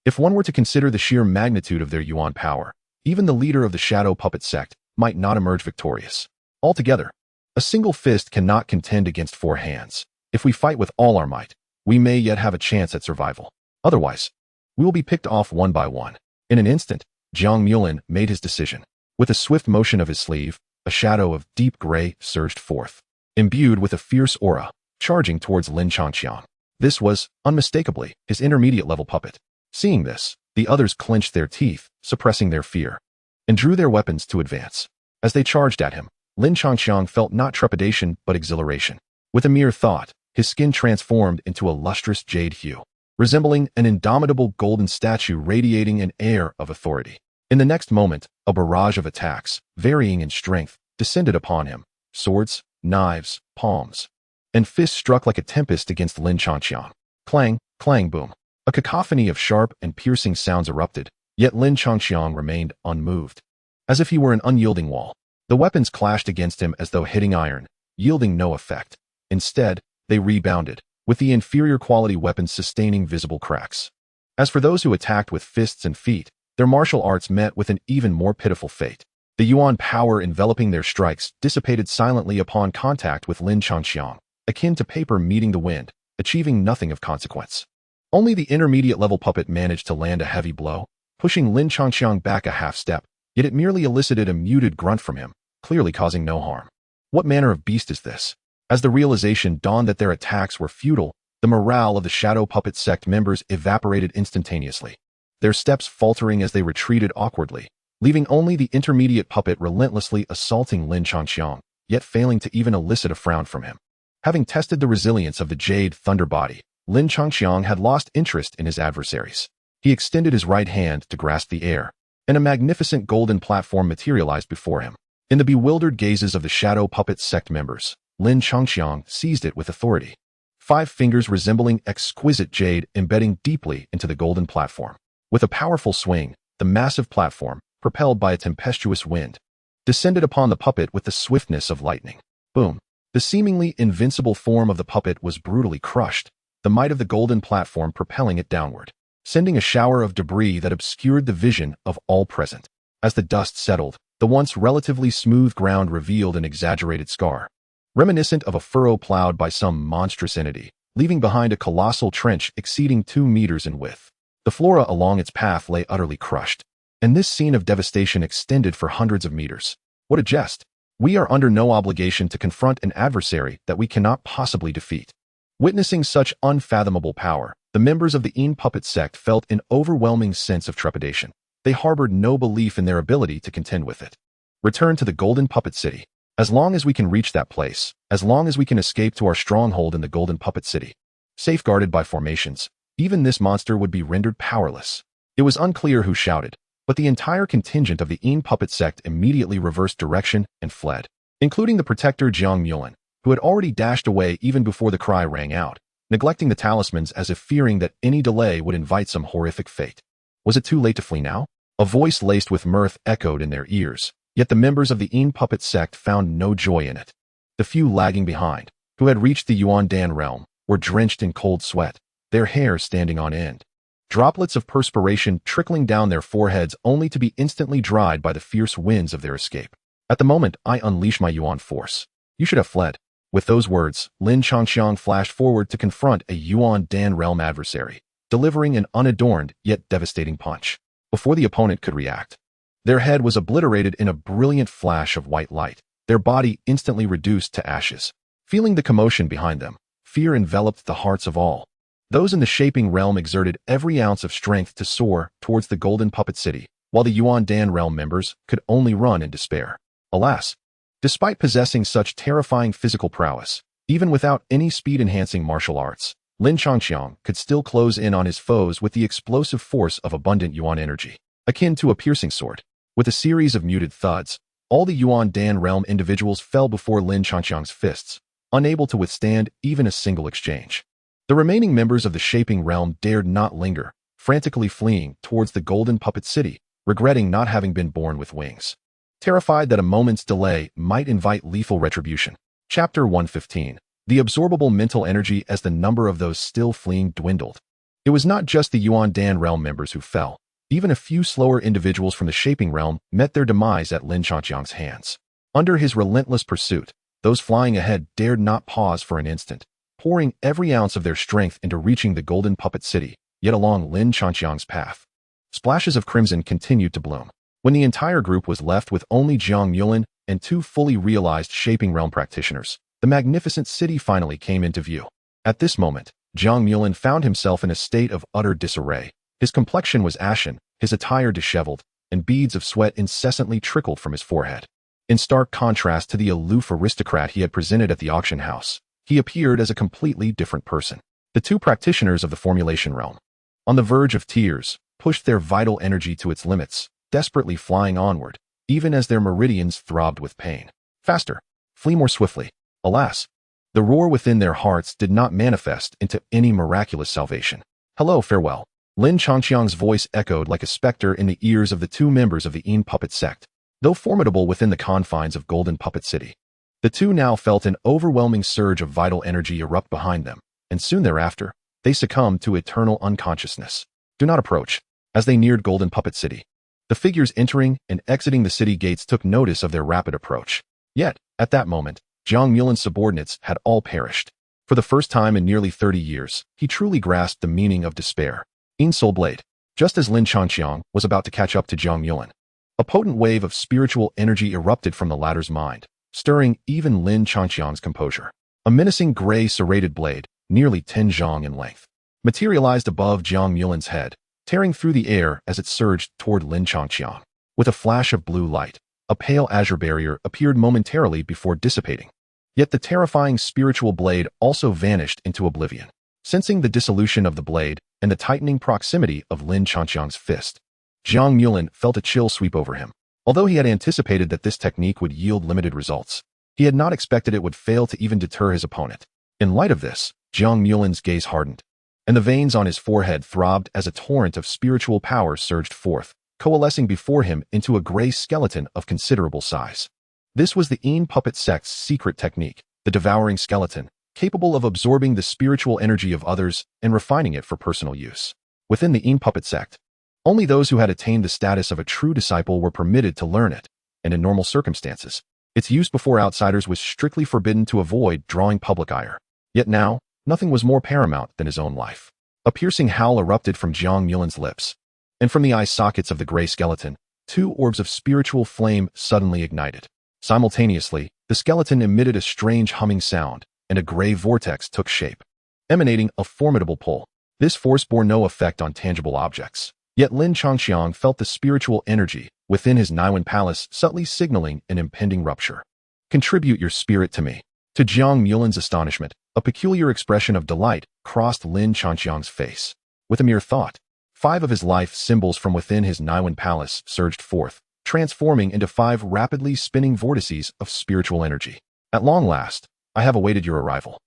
If one were to consider the sheer magnitude of their Yuan power, even the leader of the Shadow Puppet sect might not emerge victorious. Altogether, a single fist cannot contend against 4 hands. If we fight with all our might, we may yet have a chance at survival. Otherwise, we will be picked off one by one. In an instant, Jiang Mulin made his decision. With a swift motion of his sleeve, a shadow of deep gray surged forth, imbued with a fierce aura, charging towards Lin Changqiang. This was, unmistakably, his intermediate-level puppet. Seeing this, the others clenched their teeth, suppressing their fear, and drew their weapons to advance. As they charged at him, Lin Changqiang felt not trepidation but exhilaration. With a mere thought, his skin transformed into a lustrous jade hue, resembling an indomitable golden statue radiating an air of authority. In the next moment, a barrage of attacks, varying in strength, descended upon him. Swords, knives, palms, and fists struck like a tempest against Lin Changqiang. Clang, clang, boom. A cacophony of sharp and piercing sounds erupted, yet Lin Changqiang remained unmoved, as if he were an unyielding wall. The weapons clashed against him as though hitting iron, yielding no effect. Instead, they rebounded, with the inferior quality weapons sustaining visible cracks. As for those who attacked with fists and feet, their martial arts met with an even more pitiful fate. The Yuan power enveloping their strikes dissipated silently upon contact with Lin Changqiang, akin to paper meeting the wind, achieving nothing of consequence. Only the intermediate-level puppet managed to land a heavy blow, pushing Lin Changqiang back a half-step, yet it merely elicited a muted grunt from him, clearly causing no harm. What manner of beast is this? As the realization dawned that their attacks were futile, the morale of the Shadow Puppet sect members evaporated instantaneously, their steps faltering as they retreated awkwardly, leaving only the intermediate puppet relentlessly assaulting Lin Changqiang, yet failing to even elicit a frown from him. Having tested the resilience of the Jade Thunder Body, Lin Changqiang had lost interest in his adversaries. He extended his right hand to grasp the air, and a magnificent golden platform materialized before him. In the bewildered gazes of the Shadow Puppet sect members, Lin Changqiang seized it with authority, 5 fingers resembling exquisite jade embedding deeply into the golden platform. With a powerful swing, the massive platform, propelled by a tempestuous wind, descended upon the puppet with the swiftness of lightning. Boom! The seemingly invincible form of the puppet was brutally crushed, the might of the golden platform propelling it downward, sending a shower of debris that obscured the vision of all present. As the dust settled, the once relatively smooth ground revealed an exaggerated scar, reminiscent of a furrow plowed by some monstrous entity, leaving behind a colossal trench exceeding 2 meters in width. The flora along its path lay utterly crushed, and this scene of devastation extended for hundreds of meters. What a jest! We are under no obligation to confront an adversary that we cannot possibly defeat. Witnessing such unfathomable power, the The members of the Een puppet sect felt an overwhelming sense of trepidation. They harbored no belief in their ability to contend with it. Return to the Golden Puppet City. As long as we can reach that place, as long as we can escape to our stronghold in the Golden Puppet City, safeguarded by formations, even this monster would be rendered powerless. It was unclear who shouted, but the entire contingent of the Een puppet sect immediately reversed direction and fled, including the protector Jiang Mulan, who had already dashed away even before the cry rang out, neglecting the talismans as if fearing that any delay would invite some horrific fate. Was it too late to flee now? A voice laced with mirth echoed in their ears, yet the members of the Een puppet sect found no joy in it. The few lagging behind, who had reached the Yuan Dan realm, were drenched in cold sweat, their hair standing on end. Droplets of perspiration trickling down their foreheads only to be instantly dried by the fierce winds of their escape. At the moment, I unleash my Yuan force. You should have fled. With those words, Lin Changxiang flashed forward to confront a Yuan Dan realm adversary, delivering an unadorned yet devastating punch. Before the opponent could react, their head was obliterated in a brilliant flash of white light, their body instantly reduced to ashes. Feeling the commotion behind them, fear enveloped the hearts of all. Those in the shaping realm exerted every ounce of strength to soar towards the Golden Puppet City, while the Yuan Dan realm members could only run in despair. Alas, despite possessing such terrifying physical prowess, even without any speed-enhancing martial arts, Lin Changxiang could still close in on his foes with the explosive force of abundant Yuan energy, akin to a piercing sword. With a series of muted thuds, all the Yuan Dan realm individuals fell before Lin Changxiang's fists, unable to withstand even a single exchange. The remaining members of the shaping realm dared not linger, frantically fleeing towards the Golden Puppet City, regretting not having been born with wings. Terrified that a moment's delay might invite lethal retribution. Chapter 115. The absorbable mental energy as the number of those still fleeing dwindled. It was not just the Yuan Dan realm members who fell. Even a few slower individuals from the shaping realm met their demise at Lin Changxiang's hands. Under his relentless pursuit, those flying ahead dared not pause for an instant, pouring every ounce of their strength into reaching the Golden Puppet City, yet along Lin Changxiang's path. Splashes of crimson continued to bloom. When the entire group was left with only Jiang Mulan and two fully realized shaping realm practitioners, the magnificent city finally came into view. At this moment, Jiang Mulan found himself in a state of utter disarray. His complexion was ashen, his attire disheveled, and beads of sweat incessantly trickled from his forehead. In stark contrast to the aloof aristocrat he had presented at the auction house, he appeared as a completely different person. The two practitioners of the formulation realm, on the verge of tears, pushed their vital energy to its limits, desperately flying onward, even as their meridians throbbed with pain. Faster! Flee more swiftly! Alas! The roar within their hearts did not manifest into any miraculous salvation. Hello, farewell. Lin Changxiang's voice echoed like a specter in the ears of the two members of the Een puppet sect. Though formidable within the confines of Golden Puppet City, the two now felt an overwhelming surge of vital energy erupt behind them, and soon thereafter, they succumbed to eternal unconsciousness. Do not approach. As they neared Golden Puppet City, the figures entering and exiting the city gates took notice of their rapid approach. Yet, at that moment, Jiang Mulan's subordinates had all perished. For the first time in nearly 30 years, he truly grasped the meaning of despair. Een Soul Blade. Just as Lin Changxiang was about to catch up to Jiang Mulan, a potent wave of spiritual energy erupted from the latter's mind, stirring even Lin Changxiang's composure. A menacing gray serrated blade, nearly 10 zhang in length, materialized above Jiang Mulan's head, tearing through the air as it surged toward Lin Changxiang. With a flash of blue light, a pale azure barrier appeared momentarily before dissipating. Yet the terrifying spiritual blade also vanished into oblivion. Sensing the dissolution of the blade and the tightening proximity of Lin Changxiang's fist, Jiang Mulan felt a chill sweep over him. Although he had anticipated that this technique would yield limited results, he had not expected it would fail to even deter his opponent. In light of this, Jiang Mulan's gaze hardened, and the veins on his forehead throbbed as a torrent of spiritual power surged forth, coalescing before him into a gray skeleton of considerable size. This was the Een puppet sect's secret technique, the devouring skeleton, capable of absorbing the spiritual energy of others and refining it for personal use. Within the Een puppet sect, only those who had attained the status of a true disciple were permitted to learn it, and in normal circumstances, its use before outsiders was strictly forbidden to avoid drawing public ire. Yet now, nothing was more paramount than his own life. A piercing howl erupted from Jiang Mulan's lips, and from the eye sockets of the gray skeleton, two orbs of spiritual flame suddenly ignited. Simultaneously, the skeleton emitted a strange humming sound, and a gray vortex took shape, emanating a formidable pull. This force bore no effect on tangible objects. Yet Lin Changxiang felt the spiritual energy within his Naiwan palace subtly signaling an impending rupture. Contribute your spirit to me. To Jiang Mulin's astonishment, a peculiar expression of delight crossed Lin Changxiang's face. With a mere thought, 5 of his life symbols from within his Naiwan palace surged forth, transforming into 5 rapidly spinning vortices of spiritual energy. At long last, I have awaited your arrival.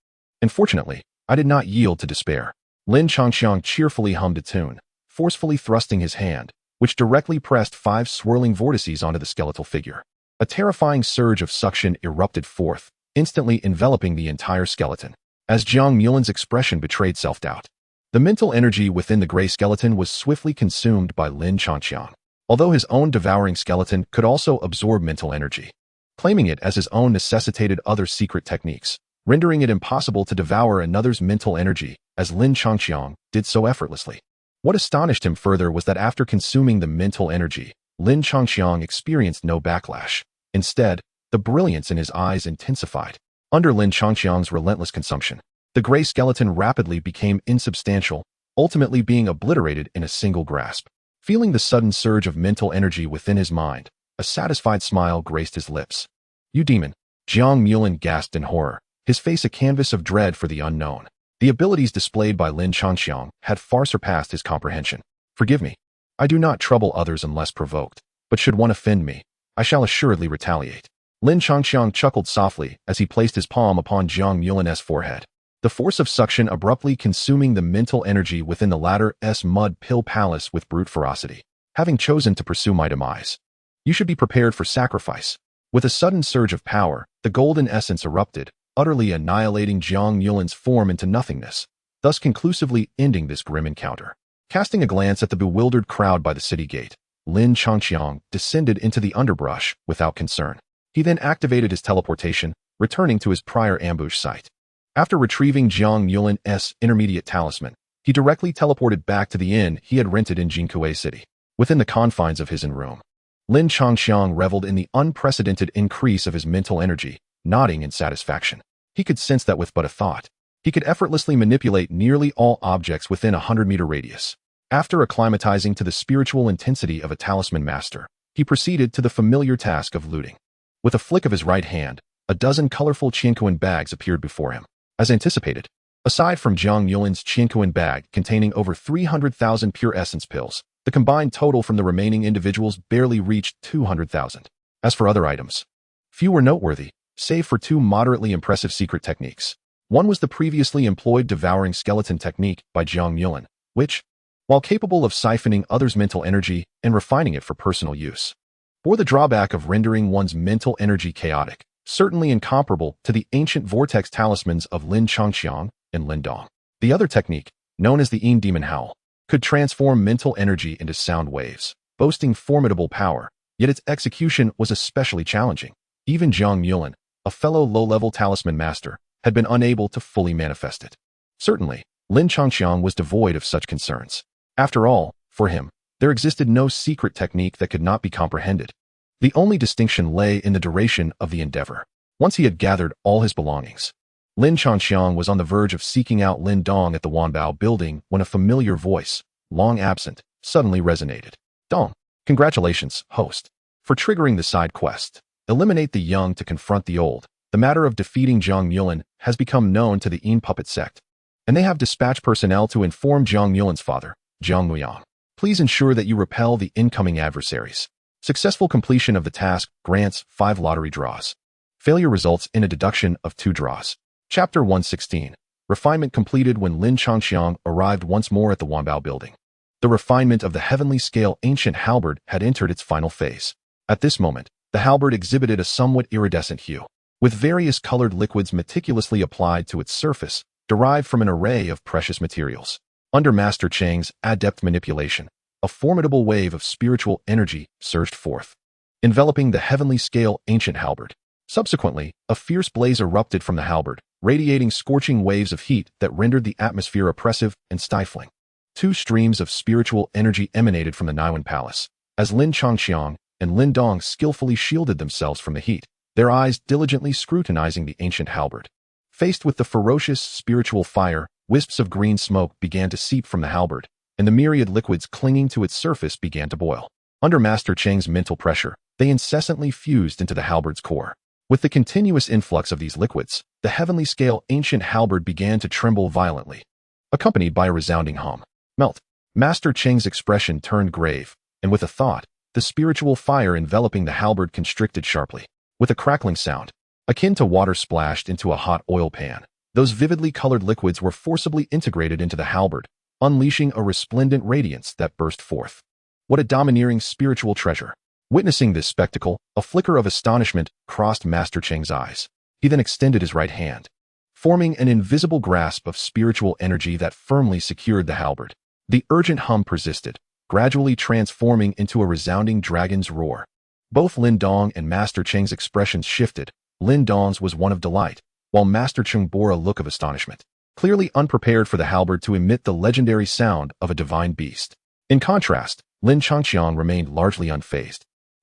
Unfortunately, I did not yield to despair. Lin Changxiang cheerfully hummed a tune, forcefully thrusting his hand, which directly pressed 5 swirling vortices onto the skeletal figure. A terrifying surge of suction erupted forth, instantly enveloping the entire skeleton. As Jiang Mulin's expression betrayed self-doubt, the mental energy within the gray skeleton was swiftly consumed by Lin Changxiang. Although his own devouring skeleton could also absorb mental energy, claiming it as his own necessitated other secret techniques, rendering it impossible to devour another's mental energy, as Lin Changxiang did so effortlessly. What astonished him further was that after consuming the mental energy, Lin Changxiang experienced no backlash. Instead, the brilliance in his eyes intensified. Under Lin Changxiang's relentless consumption, the gray skeleton rapidly became insubstantial, ultimately being obliterated in a single grasp. Feeling the sudden surge of mental energy within his mind, a satisfied smile graced his lips. You demon! Jiang Mulin gasped in horror, his face a canvas of dread for the unknown. The abilities displayed by Lin Changxiang had far surpassed his comprehension. Forgive me. I do not trouble others unless provoked, but should one offend me, I shall assuredly retaliate. Lin Changxiang chuckled softly as he placed his palm upon Jiang Mulin's forehead. The force of suction abruptly consuming the mental energy within the latter's mud pill palace with brute ferocity. Having chosen to pursue my demise, you should be prepared for sacrifice. With a sudden surge of power, the golden essence erupted, utterly annihilating Jiang Mulin's form into nothingness, thus conclusively ending this grim encounter. Casting a glance at the bewildered crowd by the city gate, Lin Changxiang descended into the underbrush without concern. He then activated his teleportation, returning to his prior ambush site. After retrieving Jiang Mulin's intermediate talisman, he directly teleported back to the inn he had rented in Jinkui City. Within the confines of his inn room, Lin Changxiang reveled in the unprecedented increase of his mental energy, nodding in satisfaction. He could sense that with but a thought, he could effortlessly manipulate nearly all objects within a 100-meter radius. After acclimatizing to the spiritual intensity of a talisman master, he proceeded to the familiar task of looting. With a flick of his right hand, a dozen colorful Qianquan bags appeared before him. As anticipated, aside from Jiang Mulin's Qianquan bag containing over 300,000 pure essence pills, the combined total from the remaining individuals barely reached 200,000. As for other items, few were noteworthy, save for 2 moderately impressive secret techniques. One was the previously employed devouring skeleton technique by Jiang Mulin, which, while capable of siphoning others' mental energy and refining it for personal use, bore the drawback of rendering one's mental energy chaotic, certainly incomparable to the ancient vortex talismans of Lin Changxiang and Lin Dong. The other technique, known as the Yin Demon Howl, could transform mental energy into sound waves, boasting formidable power, yet its execution was especially challenging. Even Jiang Mulin, a fellow low-level talisman master, had been unable to fully manifest it. Certainly, Lin Changxiang was devoid of such concerns. After all, for him, there existed no secret technique that could not be comprehended. The only distinction lay in the duration of the endeavor. Once he had gathered all his belongings, Lin Changxiang was on the verge of seeking out Lin Dong at the Wanbao building when a familiar voice, long absent, suddenly resonated. Dong, congratulations, host, for triggering the side quest. Eliminate the young to confront the old. The matter of defeating Jiang Mulin has become known to the Yin puppet sect, and they have dispatched personnel to inform Jiang Mulin's father, Jiang Muyang. Please ensure that you repel the incoming adversaries. Successful completion of the task grants 5 lottery draws. Failure results in a deduction of 2 draws. Chapter 116. Refinement completed when Lin Changxiang arrived once more at the Wanbao building. The refinement of the heavenly scale ancient halberd had entered its final phase. At this moment, the halberd exhibited a somewhat iridescent hue, with various colored liquids meticulously applied to its surface, derived from an array of precious materials. Under Master Cheng's adept manipulation, a formidable wave of spiritual energy surged forth, enveloping the heavenly scale ancient halberd. Subsequently, a fierce blaze erupted from the halberd, radiating scorching waves of heat that rendered the atmosphere oppressive and stifling. 2 streams of spiritual energy emanated from the Naiwan Palace, as Lin Changxiang and Lin Dong skillfully shielded themselves from the heat, their eyes diligently scrutinizing the ancient halberd. Faced with the ferocious spiritual fire Wisps of green smoke began to seep from the halberd, and the myriad liquids clinging to its surface began to boil. Under Master Cheng's mental pressure, they incessantly fused into the halberd's core. With the continuous influx of these liquids, the heavenly scale ancient halberd began to tremble violently, accompanied by a resounding hum. Melt. Master Cheng's expression turned grave, and with a thought, the spiritual fire enveloping the halberd constricted sharply. With a crackling sound, akin to water splashed into a hot oil pan, those vividly colored liquids were forcibly integrated into the halberd, unleashing a resplendent radiance that burst forth. What a domineering spiritual treasure! Witnessing this spectacle, a flicker of astonishment crossed Master Cheng's eyes. He then extended his right hand, forming an invisible grasp of spiritual energy that firmly secured the halberd. The urgent hum persisted, gradually transforming into a resounding dragon's roar. Both Lin Dong and Master Cheng's expressions shifted. Lin Dong's was one of delight, while Master Cheng bore a look of astonishment, clearly unprepared for the halberd to emit the legendary sound of a divine beast. In contrast, Lin Changqiang remained largely unfazed,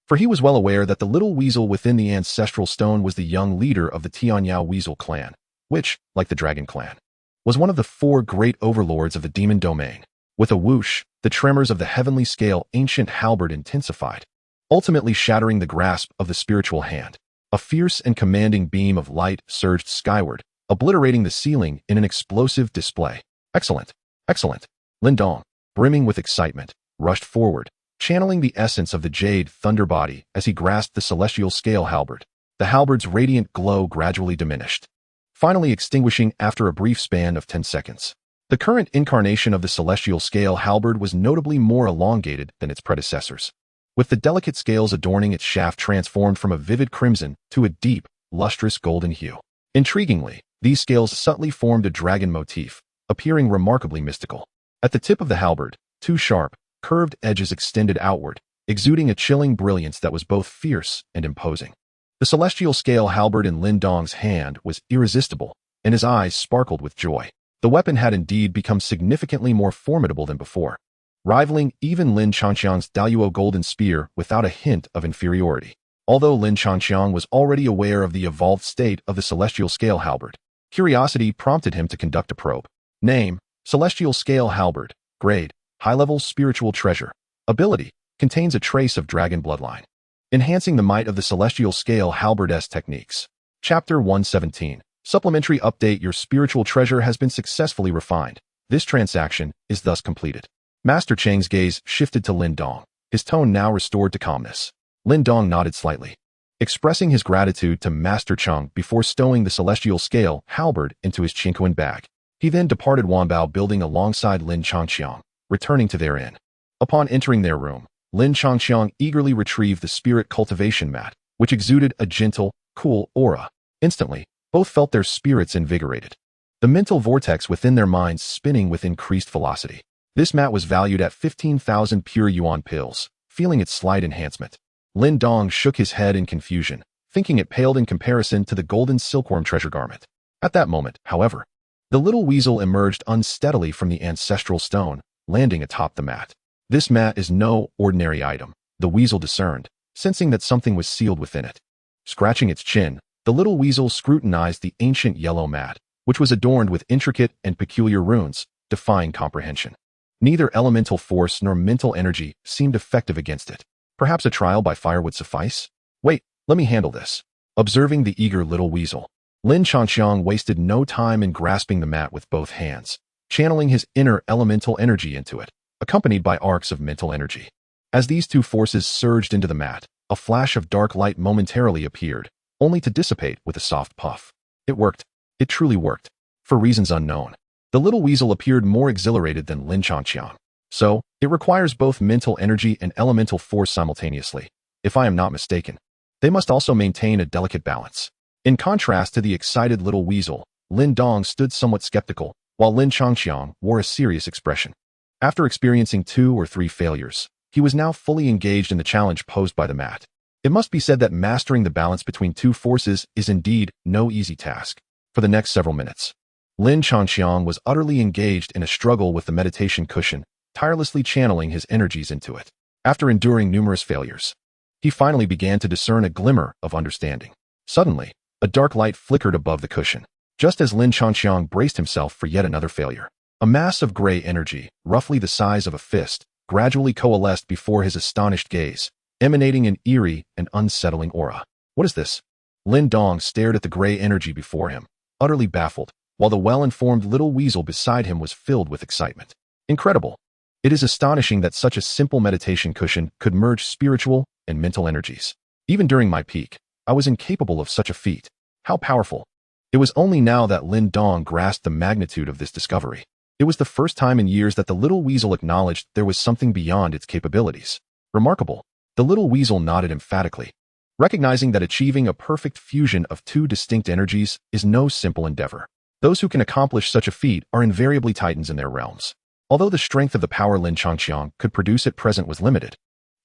for he was well aware that the little weasel within the ancestral stone was the young leader of the Tianyao weasel clan, which, like the dragon clan, was one of the 4 great overlords of the demon domain. With a whoosh, the tremors of the heavenly scale ancient halberd intensified, ultimately shattering the grasp of the spiritual hand. A fierce and commanding beam of light surged skyward, obliterating the ceiling in an explosive display. Excellent! Excellent! Lin Dong, brimming with excitement, rushed forward, channeling the essence of the jade thunder body as he grasped the celestial scale halberd. The halberd's radiant glow gradually diminished, finally extinguishing after a brief span of 10 seconds. The current incarnation of the celestial scale halberd was notably more elongated than its predecessors, with the delicate scales adorning its shaft transformed from a vivid crimson to a deep, lustrous golden hue. Intriguingly, these scales subtly formed a dragon motif, appearing remarkably mystical. At the tip of the halberd, 2 sharp, curved edges extended outward, exuding a chilling brilliance that was both fierce and imposing. The celestial scale halberd in Lin Dong's hand was irresistible, and his eyes sparkled with joy. The weapon had indeed become significantly more formidable than before, rivaling even Lin Changqiang's Daluo golden spear without a hint of inferiority. Although Lin Changqiang was already aware of the evolved state of the celestial scale halberd, curiosity prompted him to conduct a probe. Name: Celestial Scale Halberd. Grade: High-level spiritual treasure. Ability: contains a trace of dragon bloodline, enhancing the might of the celestial scale halberd's techniques. Chapter 117. Supplementary update: Your spiritual treasure has been successfully refined. This transaction is thus completed. Master Cheng's gaze shifted to Lin Dong, his tone now restored to calmness. Lin Dong nodded slightly, expressing his gratitude to Master Cheng before stowing the celestial scale halberd into his Qingquan bag. He then departed Wanbao building alongside Lin Changqiang, returning to their inn. Upon entering their room, Lin Changqiang eagerly retrieved the spirit cultivation mat, which exuded a gentle, cool aura. Instantly, both felt their spirits invigorated, the mental vortex within their minds spinning with increased velocity. This mat was valued at 15,000 pure yuan pills. Feeling its slight enhancement, Lin Dong shook his head in confusion, thinking it paled in comparison to the golden silkworm treasure garment. At that moment, however, the little weasel emerged unsteadily from the ancestral stone, landing atop the mat. This mat is no ordinary item, the weasel discerned, sensing that something was sealed within it. Scratching its chin, the little weasel scrutinized the ancient yellow mat, which was adorned with intricate and peculiar runes, defying comprehension. Neither elemental force nor mental energy seemed effective against it. Perhaps a trial by fire would suffice? Wait, let me handle this. Observing the eager little weasel, Lin Changqiang wasted no time in grasping the mat with both hands, channeling his inner elemental energy into it, accompanied by arcs of mental energy. As these two forces surged into the mat, a flash of dark light momentarily appeared, only to dissipate with a soft puff. It worked. It truly worked. For reasons unknown, the little weasel appeared more exhilarated than Lin Changqiang. So, it requires both mental energy and elemental force simultaneously. If I am not mistaken, they must also maintain a delicate balance. In contrast to the excited little weasel, Lin Dong stood somewhat skeptical, while Lin Changqiang wore a serious expression. After experiencing 2 or 3 failures, he was now fully engaged in the challenge posed by the mat. It must be said that mastering the balance between 2 forces is indeed no easy task. For the next several minutes, Lin Changqiang was utterly engaged in a struggle with the meditation cushion, tirelessly channeling his energies into it. After enduring numerous failures, he finally began to discern a glimmer of understanding. Suddenly, a dark light flickered above the cushion, Just as Lin Changqiang braced himself for yet another failure, a mass of gray energy, roughly the size of a fist, gradually coalesced before his astonished gaze, emanating an eerie and unsettling aura. What is this? Lin Dong stared at the gray energy before him, utterly baffled, while the well-informed little weasel beside him was filled with excitement. Incredible! It is astonishing that such a simple meditation cushion could merge spiritual and mental energies. Even during my peak, I was incapable of such a feat. How powerful! It was only now that Lin Dong grasped the magnitude of this discovery. It was the first time in years that the little weasel acknowledged there was something beyond its capabilities. Remarkable. The little weasel nodded emphatically, recognizing that achieving a perfect fusion of two distinct energies is no simple endeavor. Those who can accomplish such a feat are invariably titans in their realms. Although the strength of the power Lin Changqiang could produce at present was limited,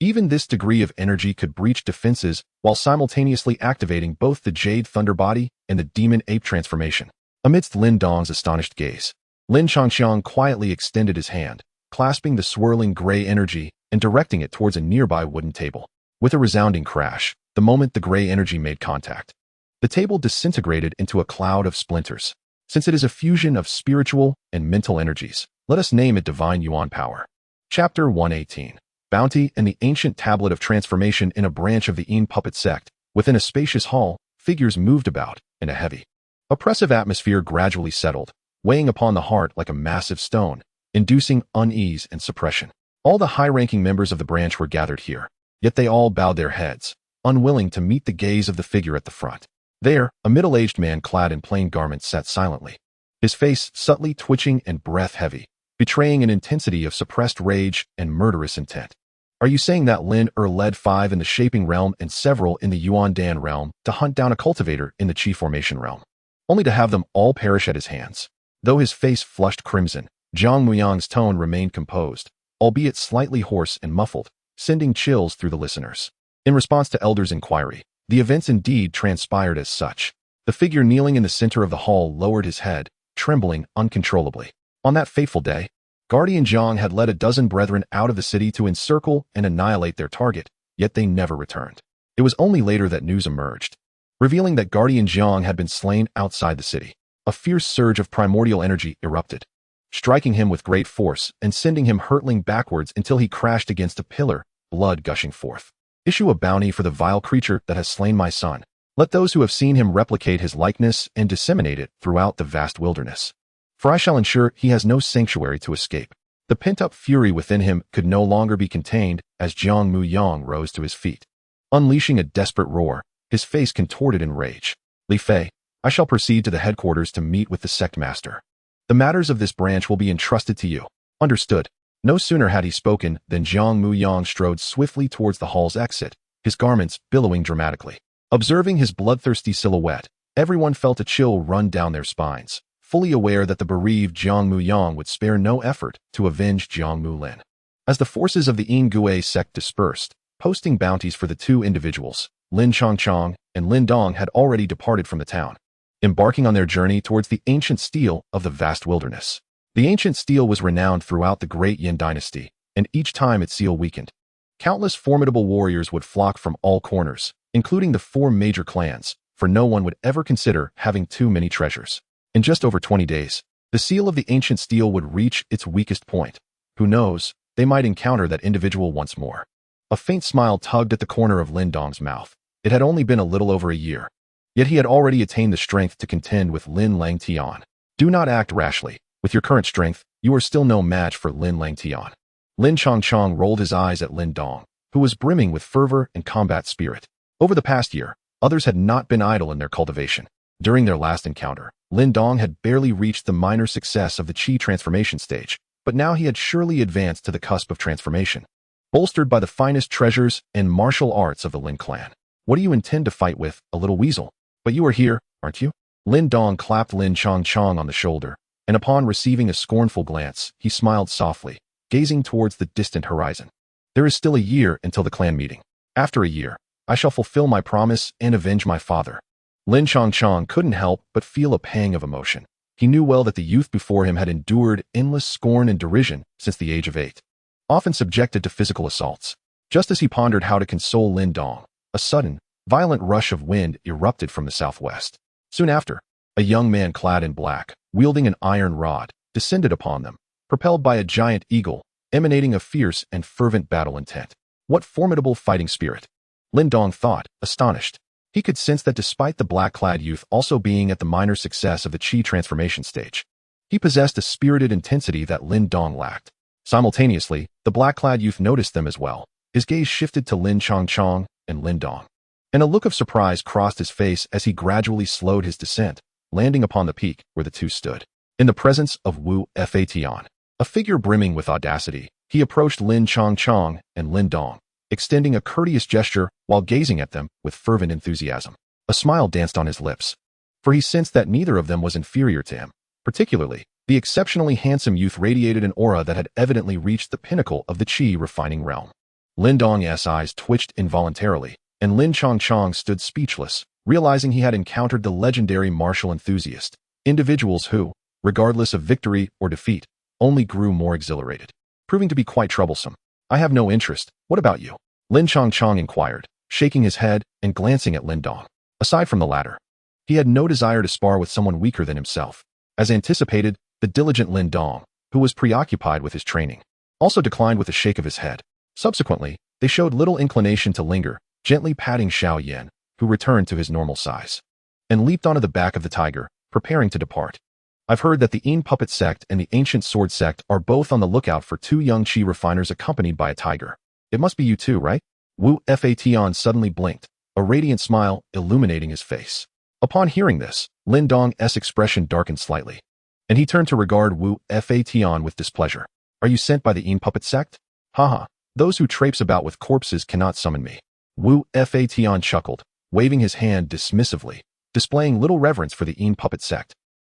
even this degree of energy could breach defenses while simultaneously activating both the Jade Thunder Body and the Demon Ape transformation. Amidst Lin Dong's astonished gaze, Lin Changqiang quietly extended his hand, clasping the swirling gray energy and directing it towards a nearby wooden table. With a resounding crash, the moment the gray energy made contact, the table disintegrated into a cloud of splinters. Since it is a fusion of spiritual and mental energies, let us name it Divine Yuan Power. Chapter 118. Bounty and the Ancient Tablet of Transformation. In a branch of the Yin puppet sect, within a spacious hall, figures moved about in a heavy, oppressive atmosphere gradually settled, weighing upon the heart like a massive stone, inducing unease and suppression. All the high-ranking members of the branch were gathered here, yet they all bowed their heads, unwilling to meet the gaze of the figure at the front. There, a middle-aged man clad in plain garments sat silently, his face subtly twitching and breath heavy, betraying an intensity of suppressed rage and murderous intent. Are you saying that Lin led 5 in the Shaping Realm and several in the Yuan Dan realm to hunt down a cultivator in the Qi Formation realm, only to have them all perish at his hands? Though his face flushed crimson, Zhang Muyang's tone remained composed, albeit slightly hoarse and muffled, sending chills through the listeners. In response to Elder's inquiry, the events indeed transpired as such. The figure kneeling in the center of the hall lowered his head, trembling uncontrollably. On that fateful day, Guardian Zhang had led a dozen brethren out of the city to encircle and annihilate their target, yet they never returned. It was only later that news emerged, revealing that Guardian Zhang had been slain outside the city. A fierce surge of primordial energy erupted, striking him with great force and sending him hurtling backwards until he crashed against a pillar, blood gushing forth. Issue a bounty for the vile creature that has slain my son. Let those who have seen him replicate his likeness and disseminate it throughout the vast wilderness. For I shall ensure he has no sanctuary to escape. The pent-up fury within him could no longer be contained as Jiang Muyang rose to his feet. Unleashing a desperate roar, his face contorted in rage. Li Fei, I shall proceed to the headquarters to meet with the sect master. The matters of this branch will be entrusted to you. Understood. No sooner had he spoken than Jiang Muyang strode swiftly towards the hall's exit, his garments billowing dramatically. Observing his bloodthirsty silhouette, everyone felt a chill run down their spines, fully aware that the bereaved Jiang Muyang would spare no effort to avenge Jiang Mulin. As the forces of the Yingui sect dispersed, posting bounties for the two individuals, Lin Changqiang and Lin Dong had already departed from the town, embarking on their journey towards the ancient steel of the vast wilderness. The ancient steel was renowned throughout the great Yin dynasty, and each time its seal weakened, countless formidable warriors would flock from all corners, including the 4 major clans, for no one would ever consider having too many treasures. In just over 20 days, the seal of the ancient steel would reach its weakest point. Who knows, they might encounter that individual once more. A faint smile tugged at the corner of Lin Dong's mouth. It had only been a little over a year, yet he had already attained the strength to contend with Lin Langtian. Do not act rashly. With your current strength, you are still no match for Lin Langtian. Lin Changqiang rolled his eyes at Lin Dong, who was brimming with fervor and combat spirit. Over the past year, others had not been idle in their cultivation. During their last encounter, Lin Dong had barely reached the minor success of the Qi transformation stage, but now he had surely advanced to the cusp of transformation, bolstered by the finest treasures and martial arts of the Lin clan. What do you intend to fight with, a little weasel? But you are here, aren't you? Lin Dong clapped Lin Changqiang on the shoulder, and upon receiving a scornful glance, he smiled softly, gazing towards the distant horizon. There is still a year until the clan meeting. After a year, I shall fulfill my promise and avenge my father. Lin Changqiang couldn't help but feel a pang of emotion. He knew well that the youth before him had endured endless scorn and derision since the age of 8, often subjected to physical assaults. Just as he pondered how to console Lin Dong, a sudden, violent rush of wind erupted from the southwest. Soon after, A young man clad in black, wielding an iron rod, descended upon them, propelled by a giant eagle, emanating a fierce and fervent battle intent. What formidable fighting spirit! Lin Dong thought, astonished. He could sense that despite the black-clad youth also being at the minor success of the Qi transformation stage, he possessed a spirited intensity that Lin Dong lacked. Simultaneously, the black-clad youth noticed them as well. His gaze shifted to Lin Changchong and Lin Dong, and a look of surprise crossed his face as he gradually slowed his descent, landing upon the peak where the two stood. In the presence of Wu Fatian, a figure brimming with audacity, he approached Lin Changchong and Lin Dong, extending a courteous gesture while gazing at them with fervent enthusiasm. A smile danced on his lips, for he sensed that neither of them was inferior to him. Particularly, the exceptionally handsome youth radiated an aura that had evidently reached the pinnacle of the Qi refining realm. Lin Dong's eyes twitched involuntarily, and Lin Changchong stood speechless, realizing he had encountered the legendary martial enthusiast, individuals who, regardless of victory or defeat, only grew more exhilarated, proving to be quite troublesome. I have no interest. What about you? Lin Changchong inquired, shaking his head and glancing at Lin Dong. Aside from the latter, he had no desire to spar with someone weaker than himself. As anticipated, the diligent Lin Dong, who was preoccupied with his training, also declined with a shake of his head. Subsequently, they showed little inclination to linger, gently patting Xiao Yan, who returned to his normal size, and leaped onto the back of the tiger, preparing to depart. I've heard that the Yin Puppet Sect and the Ancient Sword Sect are both on the lookout for two young Qi refiners accompanied by a tiger. It must be you two, right? Wu Fatian suddenly blinked, a radiant smile illuminating his face. Upon hearing this, Lin Dong's expression darkened slightly, and he turned to regard Wu Fatian with displeasure. Are you sent by the Yin Puppet Sect? Haha, those who traipse about with corpses cannot summon me. Wu Fatian chuckled, waving his hand dismissively, displaying little reverence for the Yin Puppet Sect.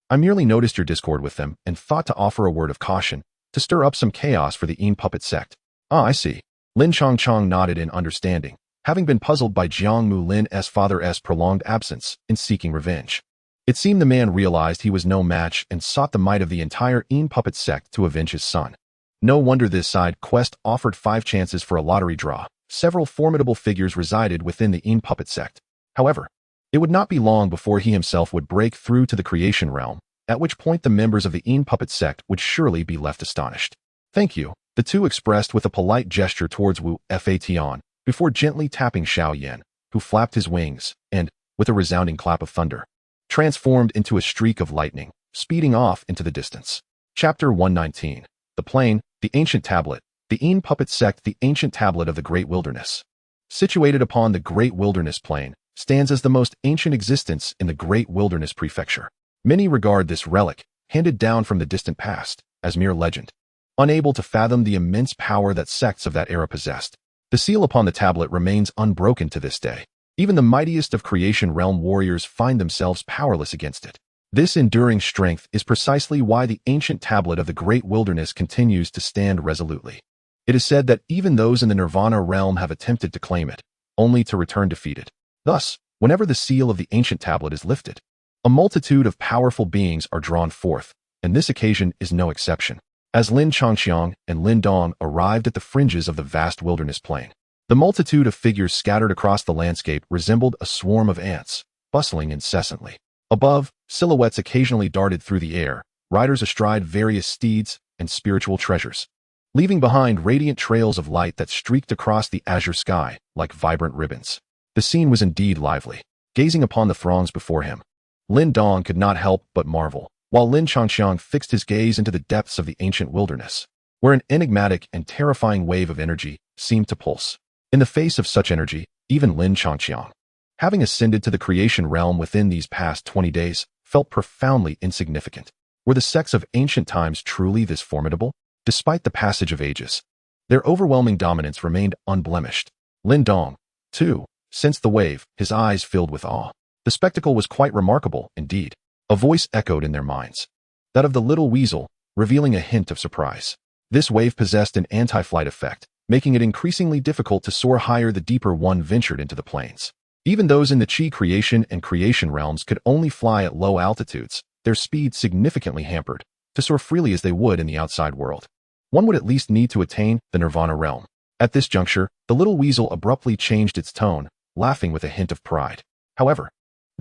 I merely noticed your discord with them and thought to offer a word of caution, to stir up some chaos for the Yin Puppet Sect. Ah, I see. Lin Changchong nodded in understanding, having been puzzled by Jiang Mu Lin's father's prolonged absence in seeking revenge. It seemed the man realized he was no match and sought the might of the entire Yin Puppet Sect to avenge his son. No wonder this side quest offered 5 chances for a lottery draw. Several formidable figures resided within the Yin Puppet Sect. However, it would not be long before he himself would break through to the creation realm, at which point the members of the Yin Puppet Sect would surely be left astonished. Thank you, the two expressed with a polite gesture towards Wu Fatian, before gently tapping Xiao Yan, who flapped his wings, and, with a resounding clap of thunder, transformed into a streak of lightning, speeding off into the distance. Chapter 119. The Plain, the Ancient Tablet, the Yin Puppet Sect. The Ancient Tablet of the Great Wilderness, situated upon the Great Wilderness Plain, stands as the most ancient existence in the Great Wilderness Prefecture. Many regard this relic, handed down from the distant past, as mere legend, unable to fathom the immense power that sects of that era possessed. The seal upon the tablet remains unbroken to this day. Even the mightiest of creation realm warriors find themselves powerless against it. This enduring strength is precisely why the ancient tablet of the Great Wilderness continues to stand resolutely. It is said that even those in the Nirvana realm have attempted to claim it, only to return defeated. Thus, whenever the seal of the ancient tablet is lifted, a multitude of powerful beings are drawn forth, and this occasion is no exception. As Lin Changxiang and Lin Dong arrived at the fringes of the vast wilderness plain, the multitude of figures scattered across the landscape resembled a swarm of ants, bustling incessantly. Above, silhouettes occasionally darted through the air, riders astride various steeds and spiritual treasures, leaving behind radiant trails of light that streaked across the azure sky like vibrant ribbons. The scene was indeed lively. Gazing upon the throngs before him, Lin Dong could not help but marvel, while Lin Changxiang fixed his gaze into the depths of the ancient wilderness, where an enigmatic and terrifying wave of energy seemed to pulse. In the face of such energy, even Lin Changxiang, having ascended to the creation realm within these past 20 days, felt profoundly insignificant. Were the sects of ancient times truly this formidable? Despite the passage of ages, their overwhelming dominance remained unblemished. Lin Dong, too, sensed the wave, his eyes filled with awe. The spectacle was quite remarkable, indeed. A voice echoed in their minds, that of the little weasel, revealing a hint of surprise. This wave possessed an anti-flight effect, making it increasingly difficult to soar higher the deeper one ventured into the plains. Even those in the Qi creation and creation realms could only fly at low altitudes, their speed significantly hampered, to soar freely as they would in the outside world. One would at least need to attain the Nirvana realm. At this juncture, the little weasel abruptly changed its tone, laughing with a hint of pride. However,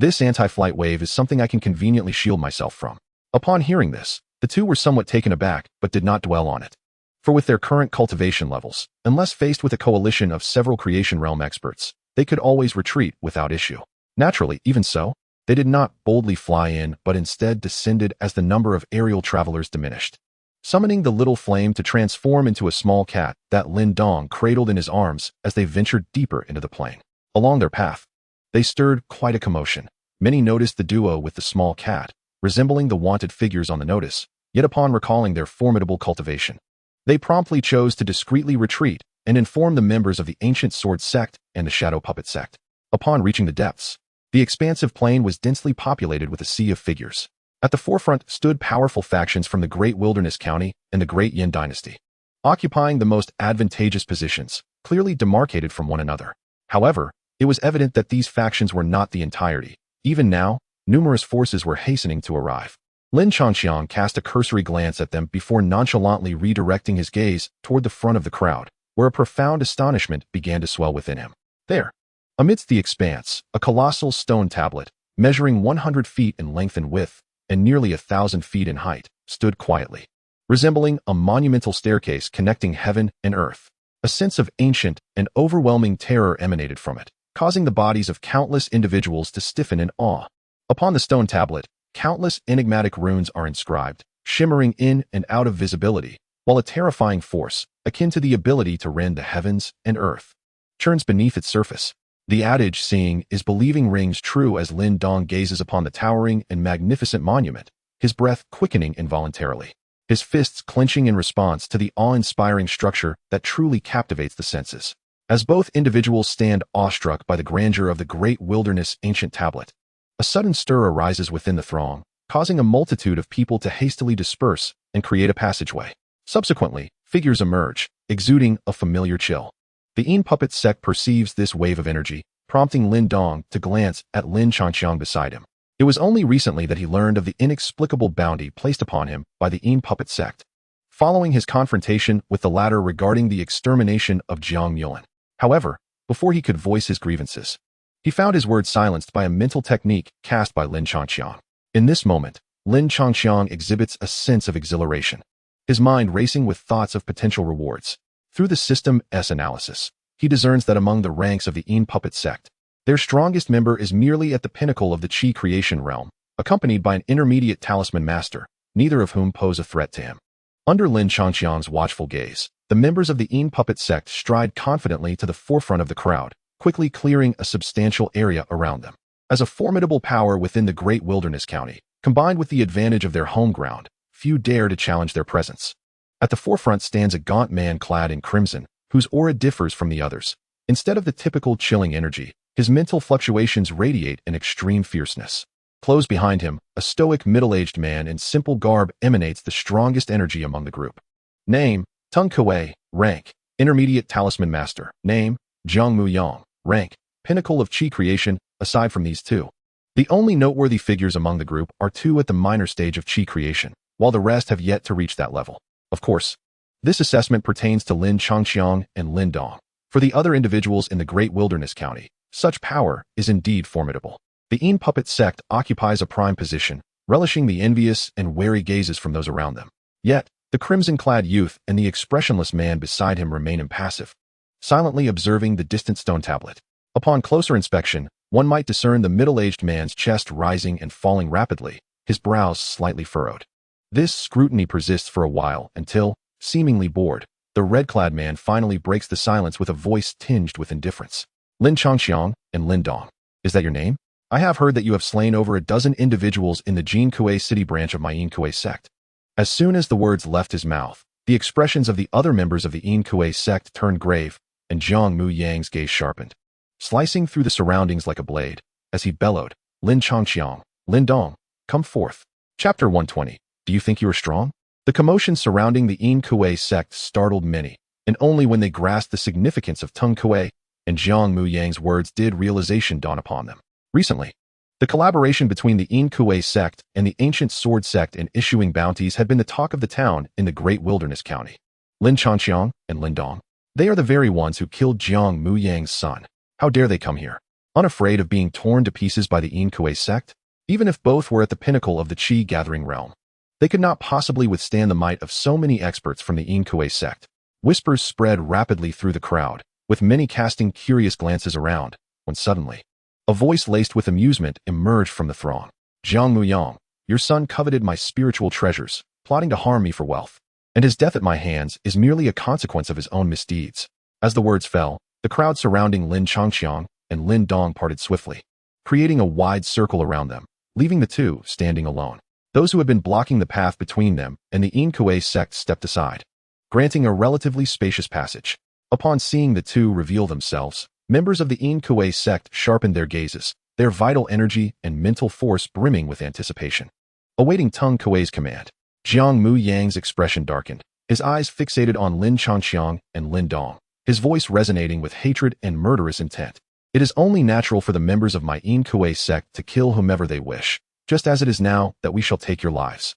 This anti-flight wave is something I can conveniently shield myself from. Upon hearing this, the two were somewhat taken aback but did not dwell on it. For with their current cultivation levels, unless faced with a coalition of several creation realm experts, they could always retreat without issue. Naturally, even so, they did not boldly fly in but instead descended as the number of aerial travelers diminished. Summoning the little flame to transform into a small cat that Lin Dong cradled in his arms as they ventured deeper into the plain. Along their path, they stirred quite a commotion. Many noticed the duo with the small cat, resembling the wanted figures on the notice, yet upon recalling their formidable cultivation, they promptly chose to discreetly retreat and inform the members of the Ancient Sword Sect and the Shadow Puppet Sect. Upon reaching the depths, the expansive plain was densely populated with a sea of figures. At the forefront stood powerful factions from the Great Wilderness County and the Great Yin Dynasty, occupying the most advantageous positions, clearly demarcated from one another. However, it was evident that these factions were not the entirety. Even now, numerous forces were hastening to arrive. Lin Changxiang cast a cursory glance at them before nonchalantly redirecting his gaze toward the front of the crowd, where a profound astonishment began to swell within him. There, amidst the expanse, a colossal stone tablet, measuring 100 feet in length and width, and nearly 1,000 feet in height, stood quietly, resembling a monumental staircase connecting heaven and earth. A sense of ancient and overwhelming terror emanated from it, causing the bodies of countless individuals to stiffen in awe. Upon the stone tablet, countless enigmatic runes are inscribed, shimmering in and out of visibility, while a terrifying force, akin to the ability to rend the heavens and earth, churns beneath its surface. The adage seeing is believing rings true as Lin Dong gazes upon the towering and magnificent monument, his breath quickening involuntarily, his fists clenching in response to the awe-inspiring structure that truly captivates the senses. As both individuals stand awestruck by the grandeur of the Great Wilderness Ancient Tablet, a sudden stir arises within the throng, causing a multitude of people to hastily disperse and create a passageway. Subsequently, figures emerge, exuding a familiar chill. The Yin Puppet Sect perceives this wave of energy, prompting Lin Dong to glance at Lin Changxiang beside him. It was only recently that he learned of the inexplicable bounty placed upon him by the Yin Puppet Sect, following his confrontation with the latter regarding the extermination of Jiang Mulan. However, before he could voice his grievances, he found his words silenced by a mental technique cast by Lin Changxiang. In this moment, Lin Changxiang exhibits a sense of exhilaration, his mind racing with thoughts of potential rewards. Through the System S analysis, he discerns that among the ranks of the Yin Puppet Sect, their strongest member is merely at the pinnacle of the Qi creation realm, accompanied by an intermediate talisman master, neither of whom pose a threat to him. Under Lin Changxiang's watchful gaze, the members of the Yin Puppet Sect stride confidently to the forefront of the crowd, quickly clearing a substantial area around them. As a formidable power within the Great Wilderness County, combined with the advantage of their home ground, few dare to challenge their presence. At the forefront stands a gaunt man clad in crimson, whose aura differs from the others. Instead of the typical chilling energy, his mental fluctuations radiate an extreme fierceness. Close behind him, a stoic middle-aged man in simple garb emanates the strongest energy among the group. Name, Tung Kuei. Rank, Intermediate Talisman Master. Name, Jiang Muyang. Rank, Pinnacle of Qi Creation. Aside from these two, the only noteworthy figures among the group are two at the minor stage of Qi creation, while the rest have yet to reach that level. Of course, this assessment pertains to Lin Changxiang and Lin Dong. For the other individuals in the Great Wilderness County, such power is indeed formidable. The Yin Puppet Sect occupies a prime position, relishing the envious and wary gazes from those around them. Yet, the crimson-clad youth and the expressionless man beside him remain impassive, silently observing the distant stone tablet. Upon closer inspection, one might discern the middle-aged man's chest rising and falling rapidly, his brows slightly furrowed. This scrutiny persists for a while until, seemingly bored, the red-clad man finally breaks the silence with a voice tinged with indifference. Lin Changxiang and Lin Dong. Is that your name? I have heard that you have slain over a dozen individuals in the Jin Kuei city branch of my Yin Kuei sect. As soon as the words left his mouth, the expressions of the other members of the Yin Kuei sect turned grave, and Jiang Muyang's gaze sharpened, slicing through the surroundings like a blade, as he bellowed, Lin Changxiang, Lin Dong, come forth. Chapter 120. Do you think you are strong? The commotion surrounding the Yin Kuei sect startled many, and only when they grasped the significance of Tung Kuei and Jiang Muyang's words did realization dawn upon them. Recently, the collaboration between the Yin Kuei sect and the Ancient Sword Sect in issuing bounties had been the talk of the town in the Great Wilderness County. Lin Changxiang and Lin Dong. They are the very ones who killed Jiang Muyang's son. How dare they come here? unafraid of being torn to pieces by the Yin-Kuei sect, even if both were at the pinnacle of the Qi-gathering realm. They could not possibly withstand the might of so many experts from the Yin-Kuei sect. Whispers spread rapidly through the crowd, with many casting curious glances around, when suddenly, a voice laced with amusement emerged from the throng. Jiang Muyang, your son coveted my spiritual treasures, plotting to harm me for wealth, and his death at my hands is merely a consequence of his own misdeeds. As the words fell, the crowd surrounding Lin Changqiang and Lin Dong parted swiftly, creating a wide circle around them, leaving the two standing alone. Those who had been blocking the path between them and the Yin-Kuei sect stepped aside, granting a relatively spacious passage. Upon seeing the two reveal themselves, members of the Yin-Kuei sect sharpened their gazes, their vital energy and mental force brimming with anticipation. Awaiting Teng Kuei's command, Jiang Muyang's expression darkened, his eyes fixated on Lin Changqiang and Lin Dong, his voice resonating with hatred and murderous intent. It is only natural for the members of my Yin-Kuei sect to kill whomever they wish, just as it is now that we shall take your lives.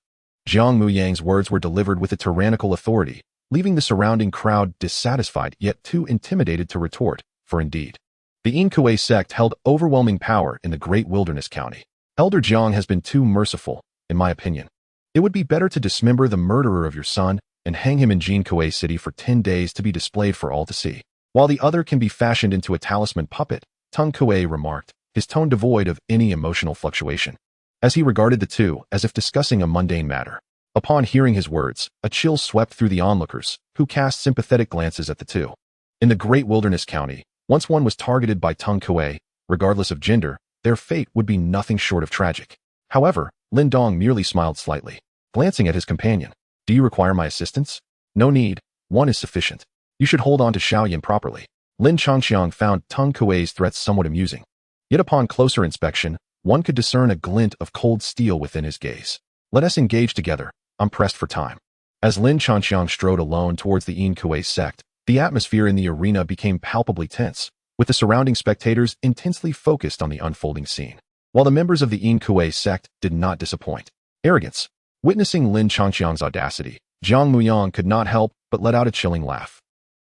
Jiang Muyang's words were delivered with a tyrannical authority, leaving the surrounding crowd dissatisfied yet too intimidated to retort, for indeed, the Yin-Kuei sect held overwhelming power in the Great Wilderness County. Elder Jiang has been too merciful, in my opinion. It would be better to dismember the murderer of your son and hang him in Yin-Kuei City for 10 days to be displayed for all to see, while the other can be fashioned into a talisman puppet, Teng Kuei remarked, his tone devoid of any emotional fluctuation, as he regarded the two as if discussing a mundane matter. Upon hearing his words, a chill swept through the onlookers, who cast sympathetic glances at the two. In the Great Wilderness County, once one was targeted by Teng Kuei, regardless of gender, their fate would be nothing short of tragic. However, Lin Dong merely smiled slightly, glancing at his companion. Do you require my assistance? No need, one is sufficient. You should hold on to Xiaoyan properly. Lin Changqiang found Teng Kuei's threats somewhat amusing. Yet upon closer inspection, one could discern a glint of cold steel within his gaze. Let us engage together, I'm pressed for time. As Lin Changqiang strode alone towards the Yin-Kuei sect, the atmosphere in the arena became palpably tense, with the surrounding spectators intensely focused on the unfolding scene. While the members of the Yin-Kuei sect did not disappoint. Arrogance. Witnessing Lin Changqiang's audacity, Jiang Muyang could not help but let out a chilling laugh.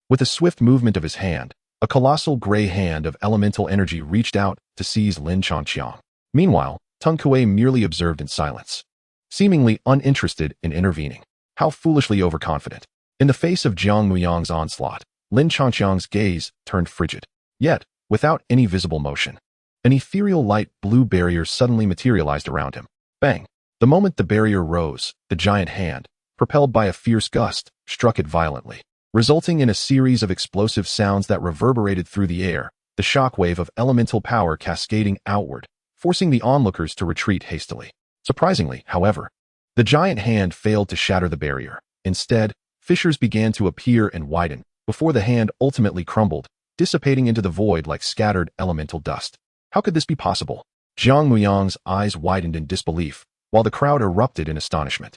With a swift movement of his hand, a colossal gray hand of elemental energy reached out to seize Lin Changqiang. Meanwhile, Teng Kuei merely observed in silence, seemingly uninterested in intervening. How foolishly overconfident. In the face of Jiang Muyang's onslaught, Lin Changqiang's gaze turned frigid. Yet, without any visible motion, an ethereal light blue barrier suddenly materialized around him. Bang! The moment the barrier rose, the giant hand, propelled by a fierce gust, struck it violently, resulting in a series of explosive sounds that reverberated through the air, the shockwave of elemental power cascading outward, forcing the onlookers to retreat hastily. Surprisingly, however, the giant hand failed to shatter the barrier. Instead, fissures began to appear and widen, before the hand ultimately crumbled, dissipating into the void like scattered elemental dust. How could this be possible? Jiang Muyang's eyes widened in disbelief, while the crowd erupted in astonishment.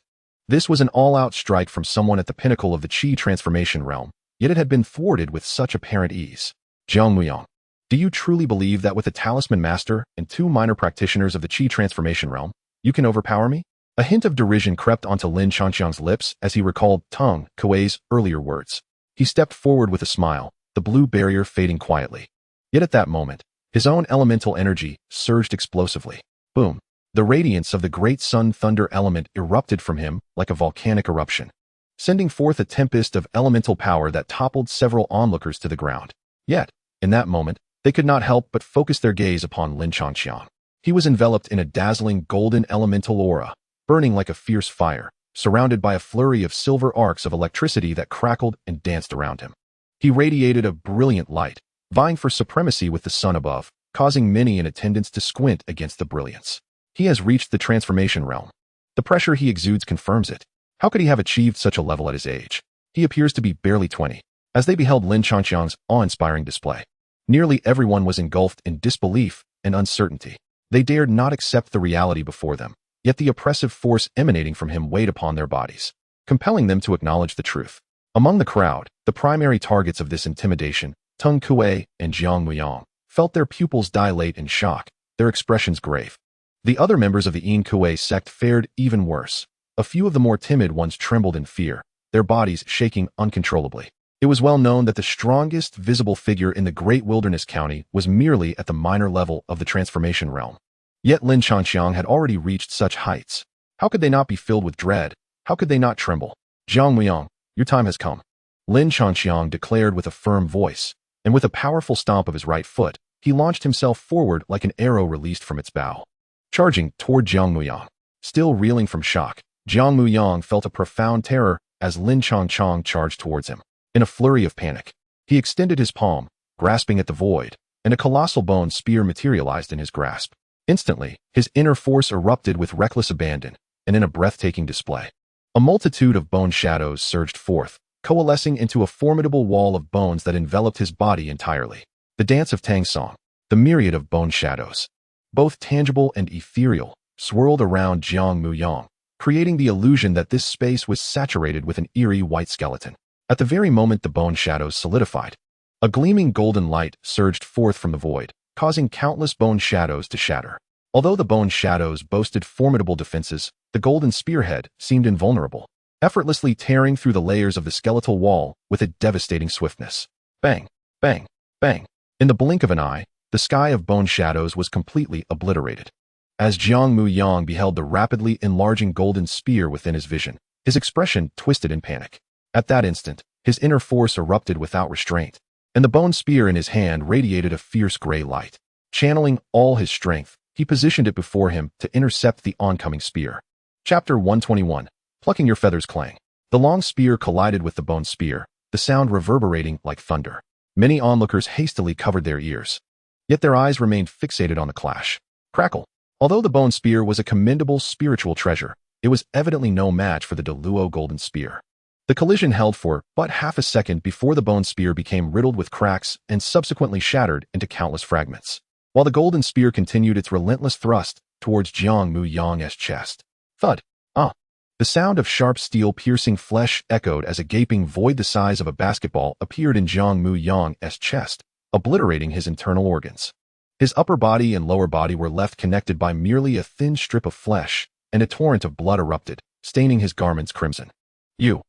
This was an all-out strike from someone at the pinnacle of the Qi transformation realm, yet it had been thwarted with such apparent ease. Jiang Muyang, do you truly believe that with a talisman master and 2 minor practitioners of the Qi transformation realm, you can overpower me? A hint of derision crept onto Lin Changqiang's lips as he recalled Teng Kuei's earlier words. He stepped forward with a smile, the blue barrier fading quietly. Yet at that moment, his own elemental energy surged explosively. Boom! The radiance of the great sun thunder element erupted from him like a volcanic eruption, sending forth a tempest of elemental power that toppled several onlookers to the ground. Yet, in that moment, they could not help but focus their gaze upon Lin Changqiang. He was enveloped in a dazzling golden elemental aura, burning like a fierce fire, surrounded by a flurry of silver arcs of electricity that crackled and danced around him. He radiated a brilliant light, vying for supremacy with the sun above, causing many in attendance to squint against the brilliance. He has reached the transformation realm. The pressure he exudes confirms it. How could he have achieved such a level at his age? He appears to be barely 20. As they beheld Lin Changqiang's awe-inspiring display, nearly everyone was engulfed in disbelief and uncertainty. They dared not accept the reality before them, yet the oppressive force emanating from him weighed upon their bodies, compelling them to acknowledge the truth. Among the crowd, the primary targets of this intimidation, Teng Kuei and Jiang Muyang, felt their pupils dilate in shock, their expressions grave. The other members of the Yin-Kuei sect fared even worse. A few of the more timid ones trembled in fear, their bodies shaking uncontrollably. It was well known that the strongest visible figure in the great wilderness county was merely at the minor level of the transformation realm. Yet Lin Changqiang had already reached such heights. How could they not be filled with dread? How could they not tremble? Jiang Muyang, your time has come. Lin Changqiang declared with a firm voice, and with a powerful stomp of his right foot, he launched himself forward like an arrow released from its bow. Charging toward Jiang Muyang. Still reeling from shock, Jiang Muyang felt a profound terror as Lin Changqiang charged towards him. In a flurry of panic, he extended his palm, grasping at the void, and a colossal bone spear materialized in his grasp. Instantly, his inner force erupted with reckless abandon, and in a breathtaking display, a multitude of bone shadows surged forth, coalescing into a formidable wall of bones that enveloped his body entirely. The dance of Tang Song, the myriad of bone shadows, both tangible and ethereal, swirled around Jiang Muyang, creating the illusion that this space was saturated with an eerie white skeleton. At the very moment the bone shadows solidified, a gleaming golden light surged forth from the void, causing countless bone shadows to shatter. Although the bone shadows boasted formidable defenses, the golden spearhead seemed invulnerable, effortlessly tearing through the layers of the skeletal wall with a devastating swiftness. Bang, bang, bang. In the blink of an eye, the sky of bone shadows was completely obliterated. As Jiang Muyang beheld the rapidly enlarging golden spear within his vision, his expression twisted in panic. At that instant, his inner force erupted without restraint, and the bone spear in his hand radiated a fierce gray light. Channeling all his strength, he positioned it before him to intercept the oncoming spear. Chapter 121. Plucking your feathers clang. The long spear collided with the bone spear, the sound reverberating like thunder. Many onlookers hastily covered their ears, yet their eyes remained fixated on the clash. Crackle. Although the bone spear was a commendable spiritual treasure, it was evidently no match for the Deluo golden spear. The collision held for but half a second before the bone spear became riddled with cracks and subsequently shattered into countless fragments, while the golden spear continued its relentless thrust towards Jiang Muyang's chest. Thud. The sound of sharp steel piercing flesh echoed as a gaping void the size of a basketball appeared in Jiang Muyang's chest, obliterating his internal organs. His upper body and lower body were left connected by merely a thin strip of flesh, and a torrent of blood erupted, staining his garments crimson. Jiang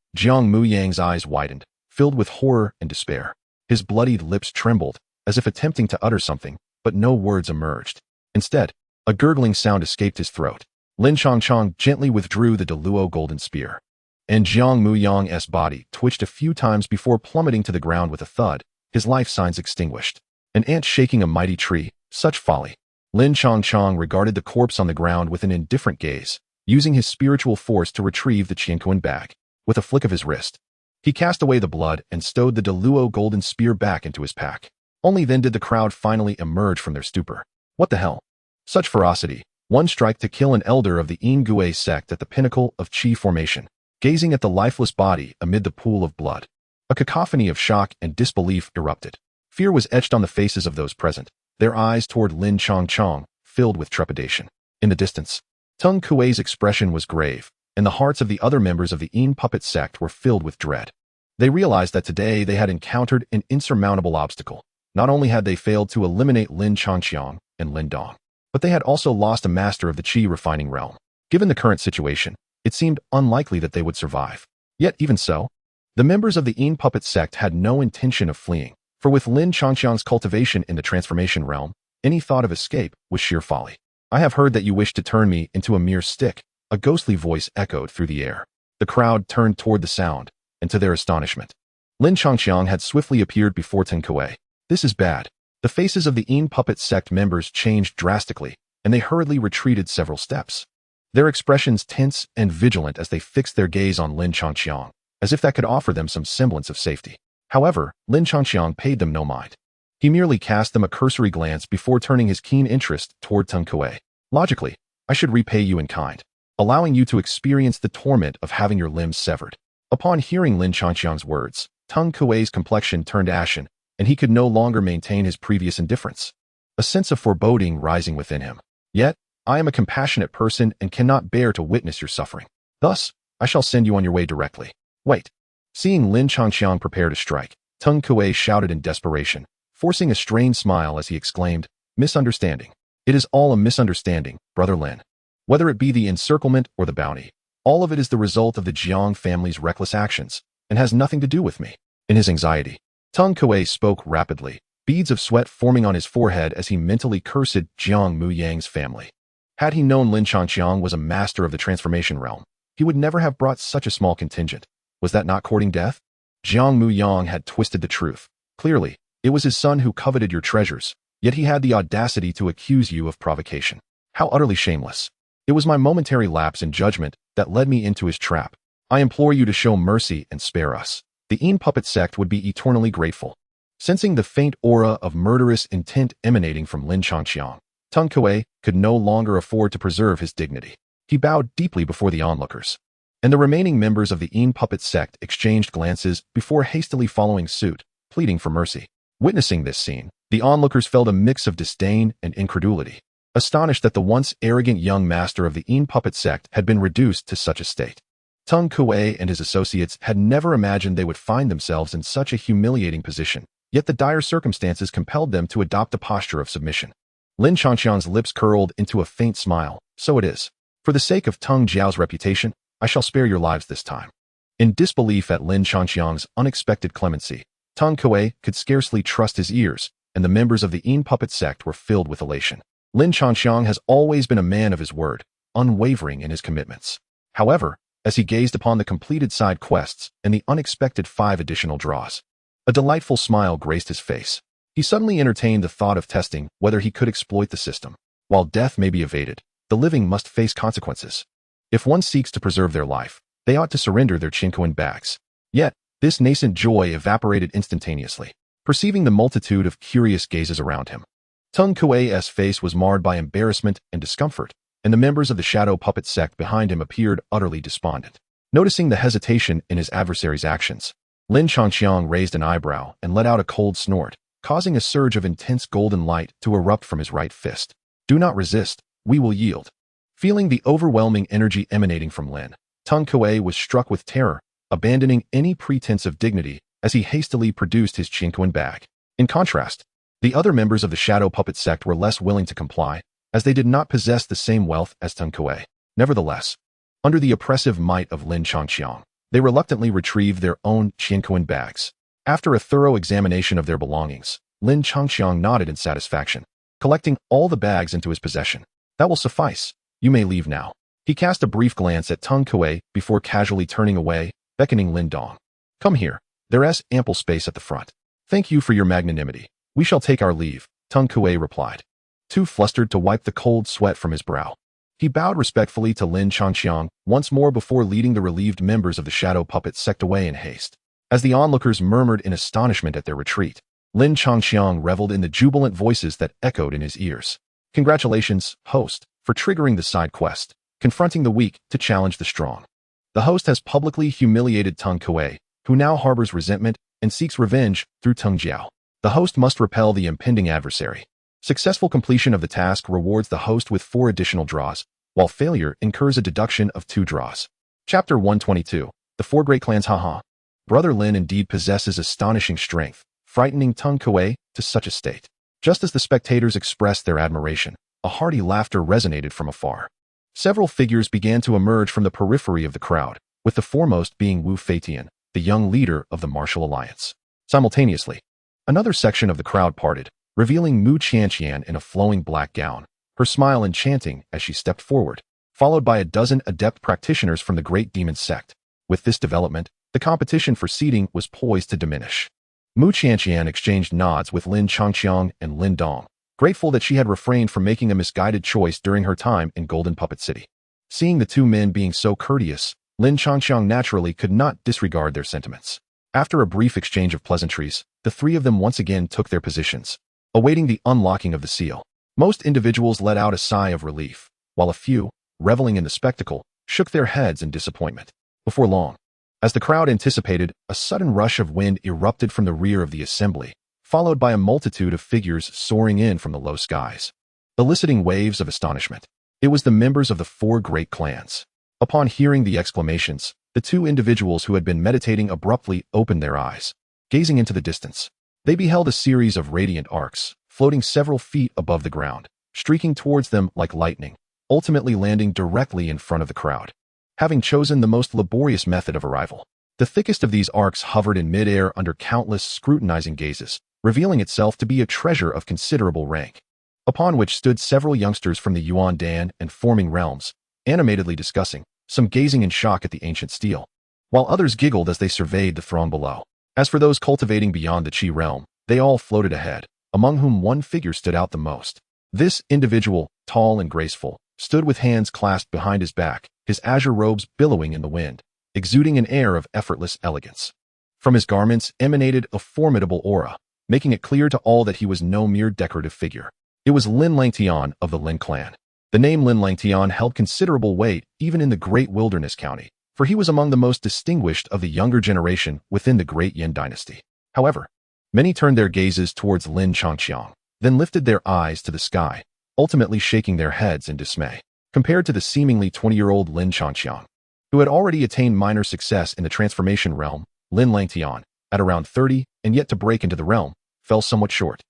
Muyang's eyes widened, filled with horror and despair. His bloodied lips trembled, as if attempting to utter something, but no words emerged. Instead, a gurgling sound escaped his throat. Lin Changqiang gently withdrew the Deluo golden spear, and Jiang Muyang's body twitched a few times before plummeting to the ground with a thud, his life signs extinguished. An ant shaking a mighty tree, such folly. Lin Changqiang regarded the corpse on the ground with an indifferent gaze, using his spiritual force to retrieve the Qianquan bag. With a flick of his wrist, he cast away the blood and stowed the Deluo golden spear back into his pack. Only then did the crowd finally emerge from their stupor. What the hell? Such ferocity. One strike to kill an elder of the Yin sect at the pinnacle of Qi formation, gazing at the lifeless body amid the pool of blood. A cacophony of shock and disbelief erupted. Fear was etched on the faces of those present, their eyes toward Lin Changqiang filled with trepidation. In the distance, Teng Kuei's expression was grave, and the hearts of the other members of the Yin puppet sect were filled with dread. They realized that today they had encountered an insurmountable obstacle. Not only had they failed to eliminate Lin Changqiang and Lin Dong, but they had also lost a master of the Qi refining realm. Given the current situation, it seemed unlikely that they would survive. Yet even so, the members of the Yin puppet sect had no intention of fleeing, for with Lin Changqiang's cultivation in the transformation realm, any thought of escape was sheer folly. I have heard that you wish to turn me into a mere stick, a ghostly voice echoed through the air. The crowd turned toward the sound, and to their astonishment, Lin Changqiang had swiftly appeared before Teng Kuei. This is bad. The faces of the Yin puppet sect members changed drastically, and they hurriedly retreated several steps. Their expressions tense and vigilant as they fixed their gaze on Lin Changqiang, as if that could offer them some semblance of safety. However, Lin Changqiang paid them no mind. He merely cast them a cursory glance before turning his keen interest toward Teng Kuei. Logically, I should repay you in kind, allowing you to experience the torment of having your limbs severed. Upon hearing Lin Changqiang's words, Teng Kuei's complexion turned ashen, and he could no longer maintain his previous indifference, a sense of foreboding rising within him. Yet, I am a compassionate person and cannot bear to witness your suffering. Thus, I shall send you on your way directly. Wait. Seeing Lin Changqiang prepare to strike, Teng Kuei shouted in desperation, forcing a strained smile as he exclaimed, "Misunderstanding. It is all a misunderstanding, Brother Lin. Whether it be the encirclement or the bounty, all of it is the result of the Jiang family's reckless actions, and has nothing to do with me. In his anxiety, Tung Kuei spoke rapidly, beads of sweat forming on his forehead as he mentally cursed Jiang Mu Yang's family. Had he known Lin Changqiang was a master of the transformation realm, he would never have brought such a small contingent. Was that not courting death? Jiang Mu Yang had twisted the truth. Clearly, it was his son who coveted your treasures, yet he had the audacity to accuse you of provocation. How utterly shameless. It was my momentary lapse in judgment that led me into his trap. I implore you to show mercy and spare us. The Yin puppet sect would be eternally grateful. Sensing the faint aura of murderous intent emanating from Lin Changqiang, Tung Kuei could no longer afford to preserve his dignity. He bowed deeply before the onlookers, and the remaining members of the Yin puppet sect exchanged glances before hastily following suit, pleading for mercy. Witnessing this scene, the onlookers felt a mix of disdain and incredulity, astonished that the once arrogant young master of the Yin puppet sect had been reduced to such a state. Tung Kuei and his associates had never imagined they would find themselves in such a humiliating position, yet the dire circumstances compelled them to adopt a posture of submission. Lin Changqiang's lips curled into a faint smile. So it is. For the sake of Tung Jiao's reputation, I shall spare your lives this time. In disbelief at Lin Changqiang's unexpected clemency, Tung Kuei could scarcely trust his ears, and the members of the Yin puppet sect were filled with elation. Lin Changqiang has always been a man of his word, unwavering in his commitments. However, as he gazed upon the completed side quests and the unexpected 5 additional draws, a delightful smile graced his face. He suddenly entertained the thought of testing whether he could exploit the system. While death may be evaded, the living must face consequences. If one seeks to preserve their life, they ought to surrender their Chinquan bags. Yet, this nascent joy evaporated instantaneously, perceiving the multitude of curious gazes around him. Tung Kuei's face was marred by embarrassment and discomfort, and the members of the shadow puppet sect behind him appeared utterly despondent. Noticing the hesitation in his adversary's actions, Lin Changqiang raised an eyebrow and let out a cold snort, causing a surge of intense golden light to erupt from his right fist. Do not resist, we will yield. Feeling the overwhelming energy emanating from Lin, Tung Kuei was struck with terror, abandoning any pretense of dignity as he hastily produced his Chinquan bag. In contrast, the other members of the shadow puppet sect were less willing to comply, as they did not possess the same wealth as Tung Kuei. Nevertheless, under the oppressive might of Lin Changqiang, they reluctantly retrieved their own Chinquan bags. After a thorough examination of their belongings, Lin Changqiang nodded in satisfaction, collecting all the bags into his possession. That will suffice. You may leave now. He cast a brief glance at Tung Kuei before casually turning away, beckoning Lin Dong. Come here. There is ample space at the front. Thank you for your magnanimity. We shall take our leave, Tung Kuei replied, too flustered to wipe the cold sweat from his brow. He bowed respectfully to Lin Changqiang once more before leading the relieved members of the shadow puppet sect away in haste. As the onlookers murmured in astonishment at their retreat, Lin Changqiang reveled in the jubilant voices that echoed in his ears. Congratulations, host, for triggering the side quest, confronting the weak to challenge the strong. The host has publicly humiliated Tung Kuei, who now harbors resentment and seeks revenge through Tung Jiao. The host must repel the impending adversary. Successful completion of the task rewards the host with 4 additional draws, while failure incurs a deduction of 2 draws. Chapter 122. The 4 Great Clans. Haha. Brother Lin indeed possesses astonishing strength, frightening Tung Kuei to such a state. Just as the spectators expressed their admiration, a hearty laughter resonated from afar. Several figures began to emerge from the periphery of the crowd, with the foremost being Wu Feitian, the young leader of the Martial Alliance. Simultaneously, another section of the crowd parted, revealing Mu Qianqian in a flowing black gown, her smile enchanting as she stepped forward, followed by a dozen adept practitioners from the Great Demon Sect. With this development, the competition for seating was poised to diminish. Mu Qianqian exchanged nods with Lin Changqiang and Lin Dong, grateful that she had refrained from making a misguided choice during her time in Golden Puppet City. Seeing the 2 men being so courteous, Lin Changqiang naturally could not disregard their sentiments. After a brief exchange of pleasantries, the 3 of them once again took their positions, awaiting the unlocking of the seal. Most individuals let out a sigh of relief, while a few, reveling in the spectacle, shook their heads in disappointment. Before long, as the crowd anticipated, a sudden rush of wind erupted from the rear of the assembly, followed by a multitude of figures soaring in from the low skies, eliciting waves of astonishment. It was the members of the 4 great clans. Upon hearing the exclamations, the 2 individuals who had been meditating abruptly opened their eyes, gazing into the distance. They beheld a series of radiant arcs, floating several feet above the ground, streaking towards them like lightning, ultimately landing directly in front of the crowd. Having chosen the most laborious method of arrival, The thickest of these arcs hovered in midair under countless scrutinizing gazes, revealing itself to be a treasure of considerable rank, upon which stood several youngsters from the Yuan Dan and forming realms, animatedly discussing, some gazing in shock at the ancient steel, while others giggled as they surveyed the throng below. As for those cultivating beyond the Qi realm, they all floated ahead, among whom one figure stood out the most. This individual, tall and graceful, stood with hands clasped behind his back, his azure robes billowing in the wind, exuding an air of effortless elegance. From his garments emanated a formidable aura, making it clear to all that he was no mere decorative figure. It was Lin Langtian of the Lin clan. The name Lin Langtian held considerable weight even in the Great Wilderness County, for he was among the most distinguished of the younger generation within the Great Yin dynasty. However, many turned their gazes towards Lin Changqiang, then lifted their eyes to the sky, ultimately shaking their heads in dismay. Compared to the seemingly 20-year-old Lin Changqiang, who had already attained minor success in the transformation realm, Lin Langtian, at around 30 and yet to break into the realm, fell somewhat short.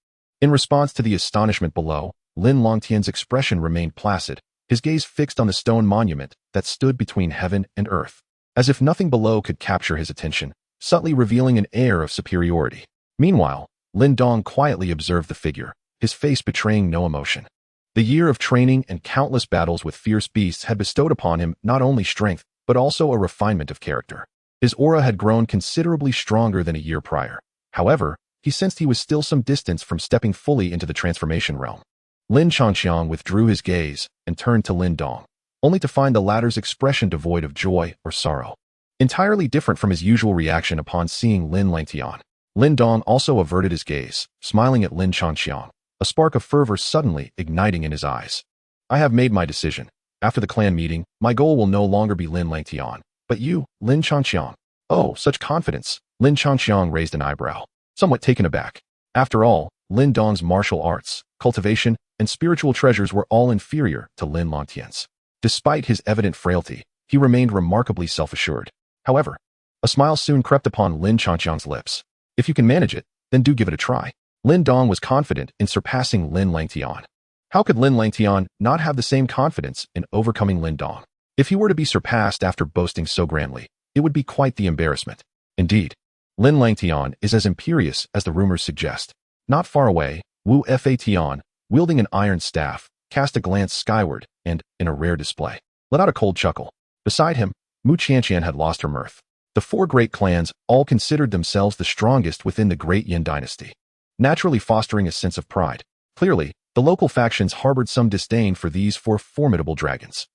In response to the astonishment below, Lin Langtian's expression remained placid, his gaze fixed on the stone monument that stood between heaven and earth, as if nothing below could capture his attention, subtly revealing an air of superiority. Meanwhile, Lin Dong quietly observed the figure, his face betraying no emotion. The year of training and countless battles with fierce beasts had bestowed upon him not only strength, but also a refinement of character. His aura had grown considerably stronger than a year prior. However, he sensed he was still some distance from stepping fully into the transformation realm. Lin Changqiang withdrew his gaze and turned to Lin Dong, only to find the latter's expression devoid of joy or sorrow. Entirely different from his usual reaction upon seeing Lin Langtian, Lin Dong also averted his gaze, smiling at Lin Changqiang, a spark of fervor suddenly igniting in his eyes. I have made my decision. After the clan meeting, my goal will no longer be Lin Langtian, but you, Lin Changqiang. Oh, such confidence. Lin Changqiang raised an eyebrow, somewhat taken aback. After all, Lin Dong's martial arts, cultivation, and spiritual treasures were all inferior to Lin Langtian's. Despite his evident frailty, he remained remarkably self-assured. However, a smile soon crept upon Lin Changqiang's lips. If you can manage it, then do give it a try. Lin Dong was confident in surpassing Lin Langtian. How could Lin Langtian not have the same confidence in overcoming Lin Dong? If he were to be surpassed after boasting so grandly, it would be quite the embarrassment. Indeed, Lin Langtian is as imperious as the rumors suggest. Not far away, Wu Fatian, wielding an iron staff, cast a glance skyward and, in a rare display, let out a cold chuckle. Beside him, Mu Qianqian had lost her mirth. The four great clans all considered themselves the strongest within the Great Yin dynasty, naturally fostering a sense of pride. Clearly, the local factions harbored some disdain for these four formidable dragons.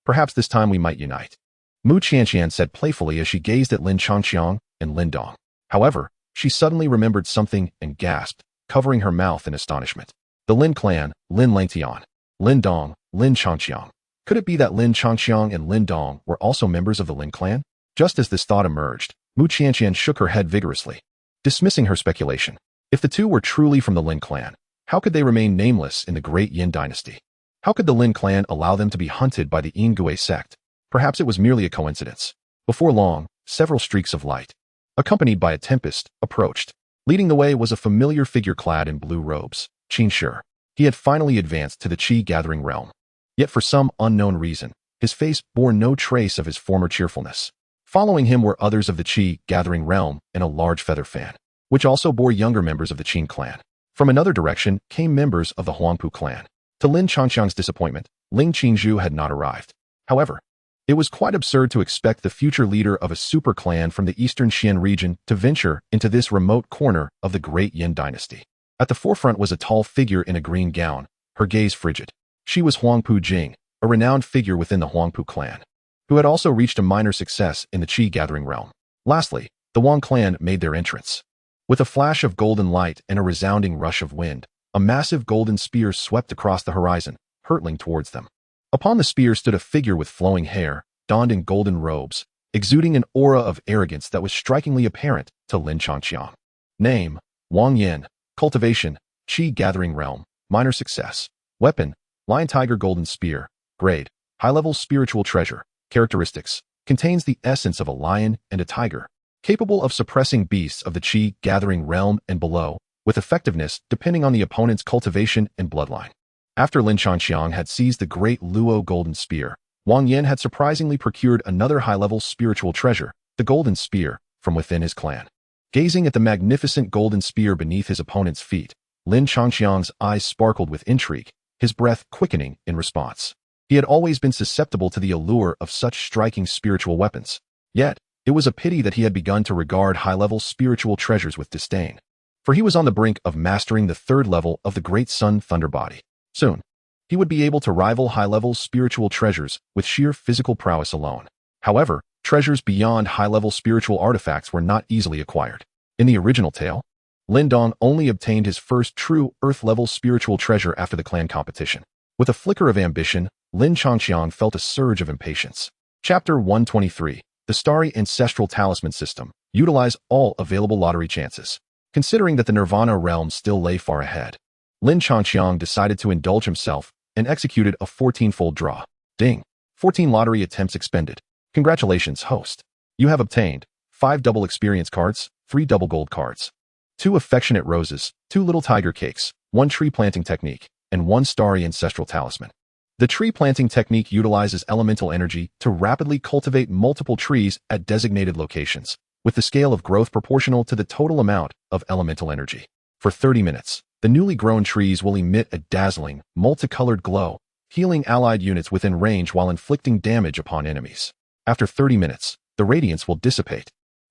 Perhaps this time we might unite, Mu Qianqian said playfully as she gazed at Lin Changqiang and Lin Dong. However, she suddenly remembered something and gasped, covering her mouth in astonishment. The Lin clan, Lin Langtian, Lin Dong, Lin Changqiang. Could it be that Lin Changqiang and Lin Dong were also members of the Lin clan? Just as this thought emerged, Mu Qianqian shook her head vigorously, dismissing her speculation. If the two were truly from the Lin clan, how could they remain nameless in the Great Yin dynasty? How could the Lin clan allow them to be hunted by the Yingui sect? Perhaps it was merely a coincidence. Before long, several streaks of light, accompanied by a tempest, approached. Leading the way was a familiar figure clad in blue robes, Qin Shi. He had finally advanced to the Qi gathering realm. Yet for some unknown reason, his face bore no trace of his former cheerfulness. Following him were others of the Qi gathering realm and a large feather fan, which also bore younger members of the Qin clan. From another direction came members of the Huangpu clan. To Lin Changqiang's disappointment, Ling Qingzhu had not arrived. However, it was quite absurd to expect the future leader of a super clan from the eastern Xian region to venture into this remote corner of the Great Yin dynasty. At the forefront was a tall figure in a green gown, her gaze frigid. She was Huangpu Jing, a renowned figure within the Huangpu clan, who had also reached a minor success in the Qi gathering realm. Lastly, the Wang clan made their entrance. With a flash of golden light and a resounding rush of wind, a massive golden spear swept across the horizon, hurtling towards them. Upon the spear stood a figure with flowing hair, donned in golden robes, exuding an aura of arrogance that was strikingly apparent to Lin Changqiang. Name: Wang Yin. Cultivation: Qi gathering realm. Minor success. Weapon: Lion Tiger Golden Spear. Grade: high-level spiritual treasure. Characteristics: contains the essence of a lion and a tiger, capable of suppressing beasts of the Qi gathering realm and below, with effectiveness depending on the opponent's cultivation and bloodline. After Lin Changqiang had seized the great Luo Golden Spear, Wang Yin had surprisingly procured another high-level spiritual treasure, the golden spear, from within his clan. Gazing at the magnificent golden spear beneath his opponent's feet, Lin Changxiang's eyes sparkled with intrigue, his breath quickening in response. He had always been susceptible to the allure of such striking spiritual weapons. Yet, it was a pity that he had begun to regard high-level spiritual treasures with disdain. For he was on the brink of mastering the third level of the Great Sun Thunder Body. Soon, he would be able to rival high-level spiritual treasures with sheer physical prowess alone. However, treasures beyond high-level spiritual artifacts were not easily acquired. In the original tale, Lin Dong only obtained his first true Earth-level spiritual treasure after the clan competition. With a flicker of ambition, Lin Changxiang felt a surge of impatience. Chapter 123, The Starry Ancestral Talisman System. Utilize all available lottery chances. Considering that the Nirvana realm still lay far ahead, Lin Changxiang decided to indulge himself and executed a 14-fold draw. Ding! 14 lottery attempts expended. Congratulations, host. You have obtained 5 double experience cards, 3 double gold cards, 2 affectionate roses, 2 little tiger cakes, 1 tree planting technique, and 1 starry ancestral talisman. The tree planting technique utilizes elemental energy to rapidly cultivate multiple trees at designated locations, with the scale of growth proportional to the total amount of elemental energy. For 30 minutes, the newly grown trees will emit a dazzling, multicolored glow, healing allied units within range while inflicting damage upon enemies. After 30 minutes, the radiance will dissipate.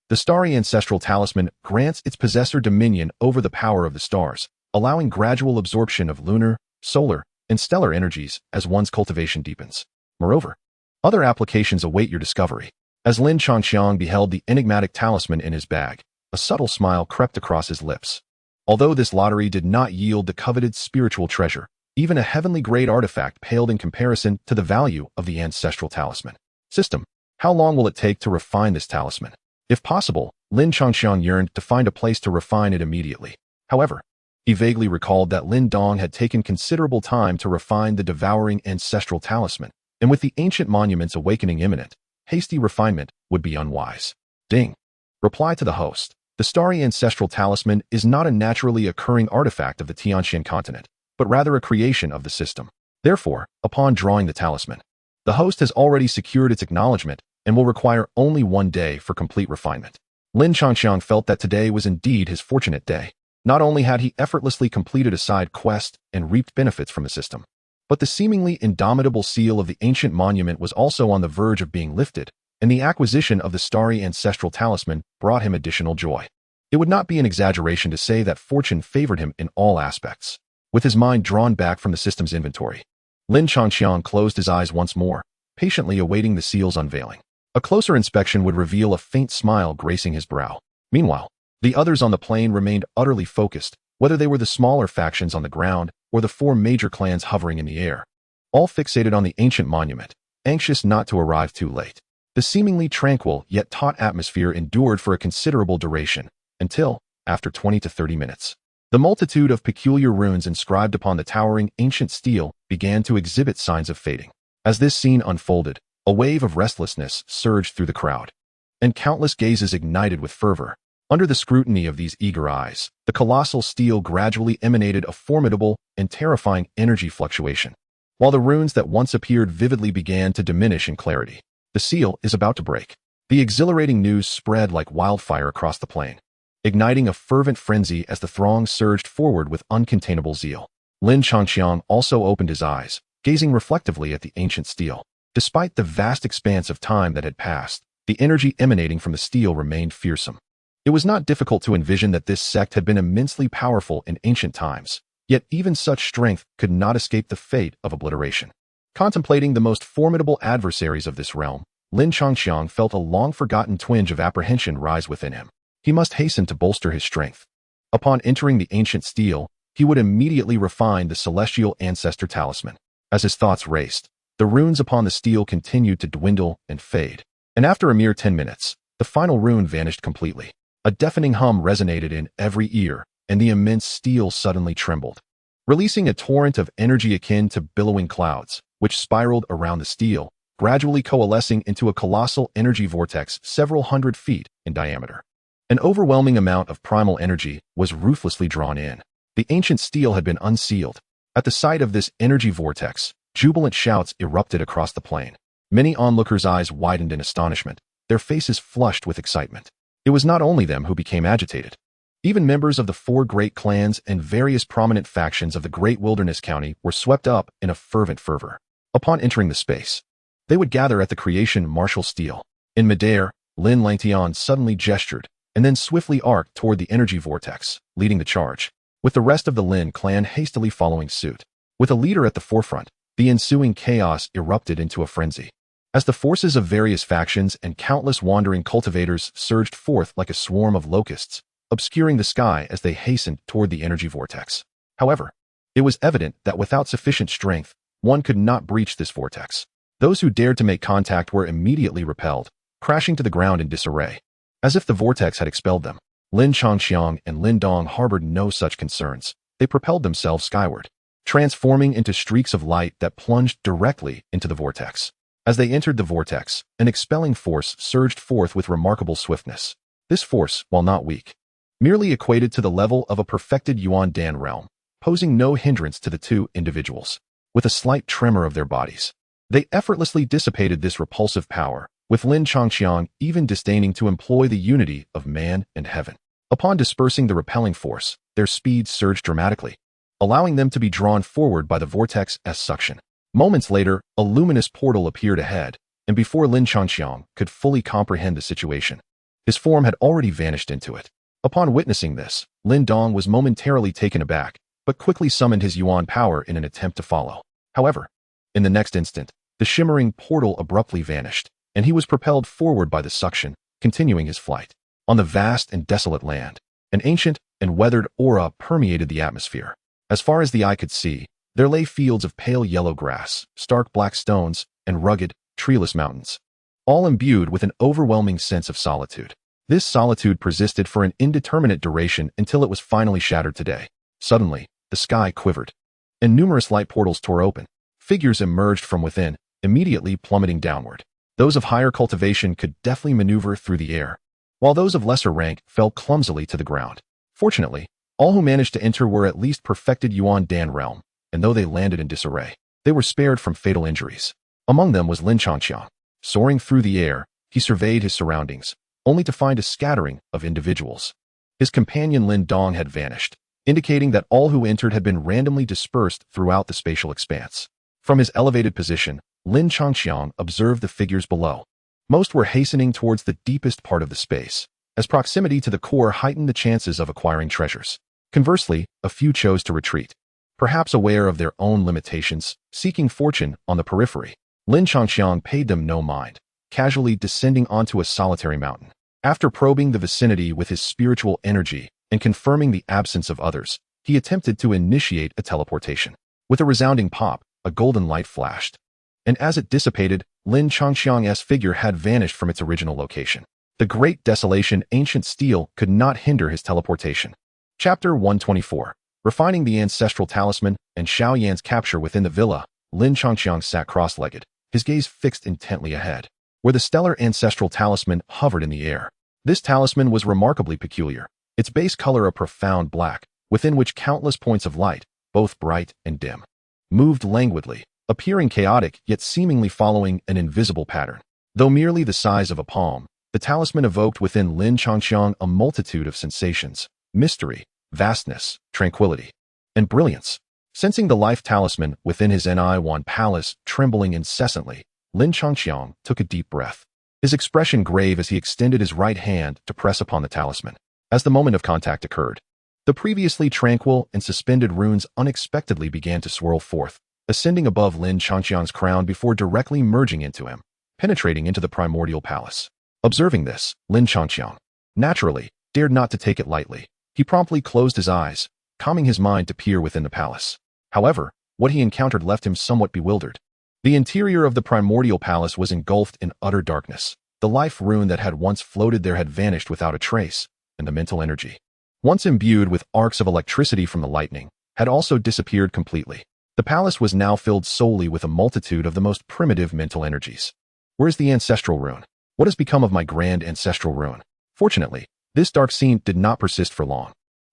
The starry ancestral talisman grants its possessor dominion over the power of the stars, allowing gradual absorption of lunar, solar, and stellar energies as one's cultivation deepens. Moreover, other applications await your discovery. As Lin Changxiang beheld the enigmatic talisman in his bag, a subtle smile crept across his lips. Although this lottery did not yield the coveted spiritual treasure, even a heavenly-grade artifact paled in comparison to the value of the ancestral talisman. System. How long will it take to refine this talisman? If possible, Lin Changxiang yearned to find a place to refine it immediately. However, he vaguely recalled that Lin Dong had taken considerable time to refine the devouring ancestral talisman, and with the ancient monuments awakening imminent, hasty refinement would be unwise. Ding. Reply to the host. The starry ancestral talisman is not a naturally occurring artifact of the Tianxian continent, but rather a creation of the system. Therefore, upon drawing the talisman, the host has already secured its acknowledgement and will require only 1 day for complete refinement. Lin Changxiang felt that today was indeed his fortunate day. Not only had he effortlessly completed a side quest and reaped benefits from the system, but the seemingly indomitable seal of the ancient monument was also on the verge of being lifted, and the acquisition of the starry ancestral talisman brought him additional joy. It would not be an exaggeration to say that fortune favored him in all aspects. With his mind drawn back from the system's inventory, Lin Changxiang closed his eyes once more, patiently awaiting the seal's unveiling. A closer inspection would reveal a faint smile gracing his brow. Meanwhile, the others on the plain remained utterly focused, whether they were the smaller factions on the ground or the 4 major clans hovering in the air, all fixated on the ancient monument, anxious not to arrive too late. The seemingly tranquil yet taut atmosphere endured for a considerable duration, until, after 20 to 30 minutes, the multitude of peculiar runes inscribed upon the towering ancient stele began to exhibit signs of fading. As this scene unfolded, a wave of restlessness surged through the crowd, and countless gazes ignited with fervor. Under the scrutiny of these eager eyes, the colossal stele gradually emanated a formidable and terrifying energy fluctuation. While the runes that once appeared vividly began to diminish in clarity, the seal is about to break. The exhilarating news spread like wildfire across the plain, igniting a fervent frenzy as the throng surged forward with uncontainable zeal. Lin Changxiang also opened his eyes, gazing reflectively at the ancient stele. Despite the vast expanse of time that had passed, the energy emanating from the stele remained fearsome. It was not difficult to envision that this sect had been immensely powerful in ancient times, yet even such strength could not escape the fate of obliteration. Contemplating the most formidable adversaries of this realm, Lin Changxiang felt a long-forgotten twinge of apprehension rise within him. He must hasten to bolster his strength. Upon entering the ancient stele, he would immediately refine the celestial ancestor talisman. As his thoughts raced, the runes upon the stele continued to dwindle and fade, and after a mere 10 minutes, the final rune vanished completely. A deafening hum resonated in every ear, and the immense stele suddenly trembled, releasing a torrent of energy akin to billowing clouds, which spiraled around the stele, gradually coalescing into a colossal energy vortex several hundred feet in diameter. An overwhelming amount of primal energy was ruthlessly drawn in. The ancient stele had been unsealed. At the sight of this energy vortex, jubilant shouts erupted across the plain. Many onlookers' eyes widened in astonishment, their faces flushed with excitement. It was not only them who became agitated. Even members of the 4 great clans and various prominent factions of the Great Wilderness County were swept up in a fervent fervor. Upon entering the space, they would gather at the creation martial steel. In midair, Lin Langtian suddenly gestured and then swiftly arced toward the energy vortex, leading the charge, with the rest of the Lin clan hastily following suit. With a leader at the forefront, the ensuing chaos erupted into a frenzy. As the forces of various factions and countless wandering cultivators surged forth like a swarm of locusts, obscuring the sky as they hastened toward the energy vortex. However, it was evident that without sufficient strength, one could not breach this vortex. Those who dared to make contact were immediately repelled, crashing to the ground in disarray. As if the vortex had expelled them, Lin Changxiang and Lin Dong harbored no such concerns. They propelled themselves skyward, transforming into streaks of light that plunged directly into the vortex. As they entered the vortex, an expelling force surged forth with remarkable swiftness. This force, while not weak, merely equated to the level of a perfected Yuan Dan realm, posing no hindrance to the 2 individuals. With a slight tremor of their bodies, they effortlessly dissipated this repulsive power, with Lin Changxiang even disdaining to employ the unity of man and heaven. Upon dispersing the repelling force, their speed surged dramatically, allowing them to be drawn forward by the vortex's suction. Moments later, a luminous portal appeared ahead, and before Lin Changxiang could fully comprehend the situation, his form had already vanished into it. Upon witnessing this, Lin Dong was momentarily taken aback, but quickly summoned his Yuan power in an attempt to follow. However, in the next instant, the shimmering portal abruptly vanished, and he was propelled forward by the suction, continuing his flight. On the vast and desolate land, an ancient and weathered aura permeated the atmosphere. As far as the eye could see, there lay fields of pale yellow grass, stark black stones, and rugged, treeless mountains, all imbued with an overwhelming sense of solitude. This solitude persisted for an indeterminate duration until it was finally shattered today. Suddenly, the sky quivered, and numerous light portals tore open. Figures emerged from within, immediately plummeting downward. Those of higher cultivation could deftly maneuver through the air, while those of lesser rank fell clumsily to the ground. Fortunately, all who managed to enter were at least perfected Yuan Dan realm, and though they landed in disarray, they were spared from fatal injuries. Among them was Lin Changxiang. Soaring through the air, he surveyed his surroundings, only to find a scattering of individuals. His companion Lin Dong had vanished, indicating that all who entered had been randomly dispersed throughout the spatial expanse. From his elevated position, Lin Changxiang observed the figures below. Most were hastening towards the deepest part of the space, as proximity to the core heightened the chances of acquiring treasures. Conversely, a few chose to retreat, perhaps aware of their own limitations, seeking fortune on the periphery. Lin Changxiang paid them no mind, casually descending onto a solitary mountain. After probing the vicinity with his spiritual energy and confirming the absence of others, he attempted to initiate a teleportation. With a resounding pop, a golden light flashed, and as it dissipated, Lin Changxiang's figure had vanished from its original location. The great desolation ancient steel could not hinder his teleportation. Chapter 124. Refining the ancestral talisman and Xiao Yan's capture within the villa, Lin Changxiang sat cross-legged, his gaze fixed intently ahead, where the stellar ancestral talisman hovered in the air. This talisman was remarkably peculiar, its base color a profound black, within which countless points of light, both bright and dim, moved languidly, appearing chaotic yet seemingly following an invisible pattern. Though merely the size of a palm, the talisman evoked within Lin Changxiang a multitude of sensations: mystery, vastness, tranquility, and brilliance. Sensing the life talisman within his Ni-Wan palace trembling incessantly, Lin Changxiang took a deep breath, his expression grave as he extended his right hand to press upon the talisman. As the moment of contact occurred, the previously tranquil and suspended runes unexpectedly began to swirl forth, ascending above Lin Changxiang's crown before directly merging into him, penetrating into the primordial palace. Observing this, Lin Changxiang, naturally, dared not to take it lightly. He promptly closed his eyes, calming his mind to peer within the palace. However, what he encountered left him somewhat bewildered. The interior of the primordial palace was engulfed in utter darkness. The life rune that had once floated there had vanished without a trace, and the mental energy, once imbued with arcs of electricity from the lightning, had also disappeared completely. The palace was now filled solely with a multitude of the most primitive mental energies. Where is the ancestral rune? What has become of my grand ancestral rune? Fortunately, this dark scene did not persist for long.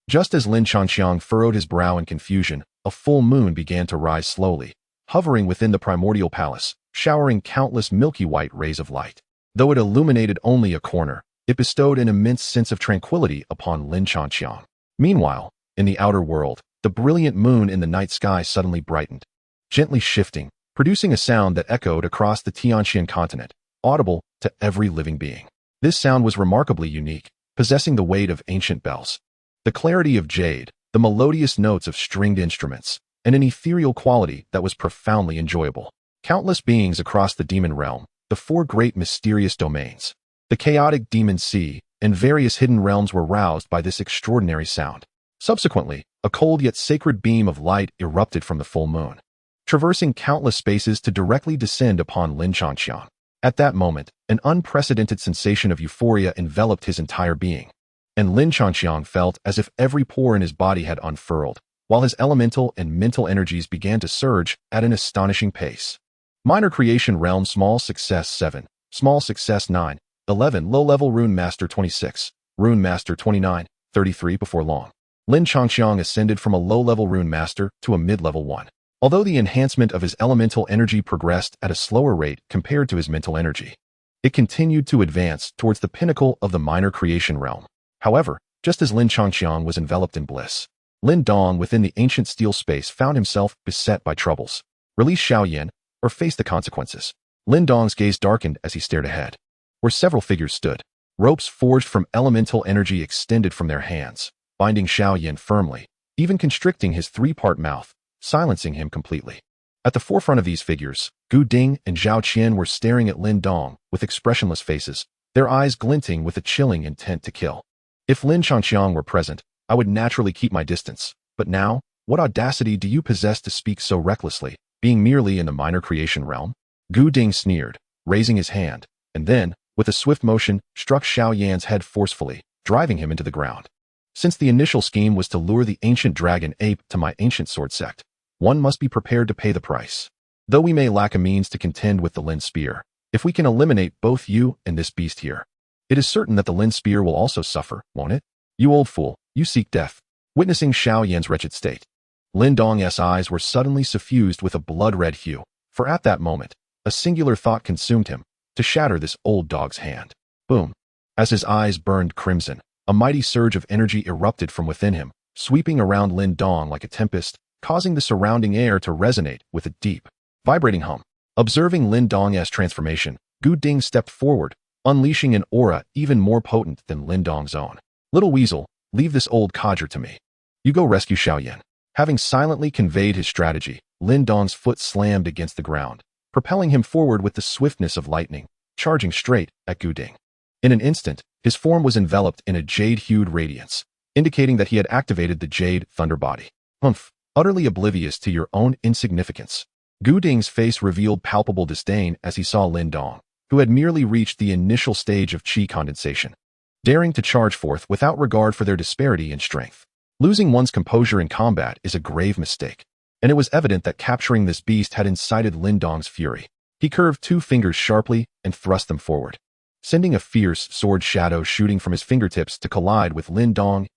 Just as Lin Changxiang furrowed his brow in confusion, a full moon began to rise slowly, hovering within the primordial palace, showering countless milky white rays of light. Though it illuminated only a corner, it bestowed an immense sense of tranquility upon Lin Changqiang. Meanwhile, in the outer world, the brilliant moon in the night sky suddenly brightened, gently shifting, producing a sound that echoed across the Tianxian continent, audible to every living being. This sound was remarkably unique, possessing the weight of ancient bells, the clarity of jade, the melodious notes of stringed instruments, and an ethereal quality that was profoundly enjoyable. Countless beings across the demon realm, the four great mysterious domains, the chaotic demon sea, and various hidden realms were roused by this extraordinary sound. Subsequently, a cold yet sacred beam of light erupted from the full moon, traversing countless spaces to directly descend upon Lin Changqiang. At that moment, an unprecedented sensation of euphoria enveloped his entire being, and Lin Changqiang felt as if every pore in his body had unfurled, while his elemental and mental energies began to surge at an astonishing pace. Minor Creation Realm Small Success 7, Small Success 9, 11 Low-Level Rune Master 26, Rune Master 29, 33 Before long, Lin Changqiang ascended from a low-level Rune Master to a mid-level one. Although the enhancement of his elemental energy progressed at a slower rate compared to his mental energy, it continued to advance towards the pinnacle of the Minor Creation Realm. However, just as Lin Changqiang was enveloped in bliss, Lin Dong within the ancient steel space found himself beset by troubles. Release Xiao Yan, or face the consequences. Lin Dong's gaze darkened as he stared ahead, where several figures stood. Ropes forged from elemental energy extended from their hands, binding Xiao Yan firmly, even constricting his three-part mouth, silencing him completely. At the forefront of these figures, Gu Ding and Zhao Qian were staring at Lin Dong with expressionless faces, their eyes glinting with a chilling intent to kill. If Lin Changqiang were present, I would naturally keep my distance, but now, what audacity do you possess to speak so recklessly, being merely in the Minor Creation Realm? Gu Ding sneered, raising his hand, and then, with a swift motion, struck Xiao Yan's head forcefully, driving him into the ground. Since the initial scheme was to lure the ancient dragon ape to my ancient sword sect, one must be prepared to pay the price. Though we may lack a means to contend with the Lin Spear, if we can eliminate both you and this beast here, it is certain that the Lin Spear will also suffer, won't it? You old fool, you seek death. Witnessing Xiao Yan's wretched state, Lin Dong's eyes were suddenly suffused with a blood-red hue, for at that moment, a singular thought consumed him, to shatter this old dog's hand. Boom. As his eyes burned crimson, a mighty surge of energy erupted from within him, sweeping around Lin Dong like a tempest, causing the surrounding air to resonate with a deep, vibrating hum. Observing Lin Dong's transformation, Gu Ding stepped forward, unleashing an aura even more potent than Lin Dong's own. Little weasel, leave this old codger to me. You go rescue Xiao Yan. Having silently conveyed his strategy, Lin Dong's foot slammed against the ground, propelling him forward with the swiftness of lightning, charging straight at Gu Ding. In an instant, his form was enveloped in a jade-hued radiance, indicating that he had activated the Jade Thunder Body. Humph, utterly oblivious to your own insignificance. Gu Ding's face revealed palpable disdain as he saw Lin Dong, who had merely reached the initial stage of qi condensation, daring to charge forth without regard for their disparity in strength. Losing one's composure in combat is a grave mistake, and it was evident that capturing this beast had incited Lin Dong's fury. He curved two fingers sharply and thrust them forward, sending a fierce sword shadow shooting from his fingertips to collide with Lin Dong's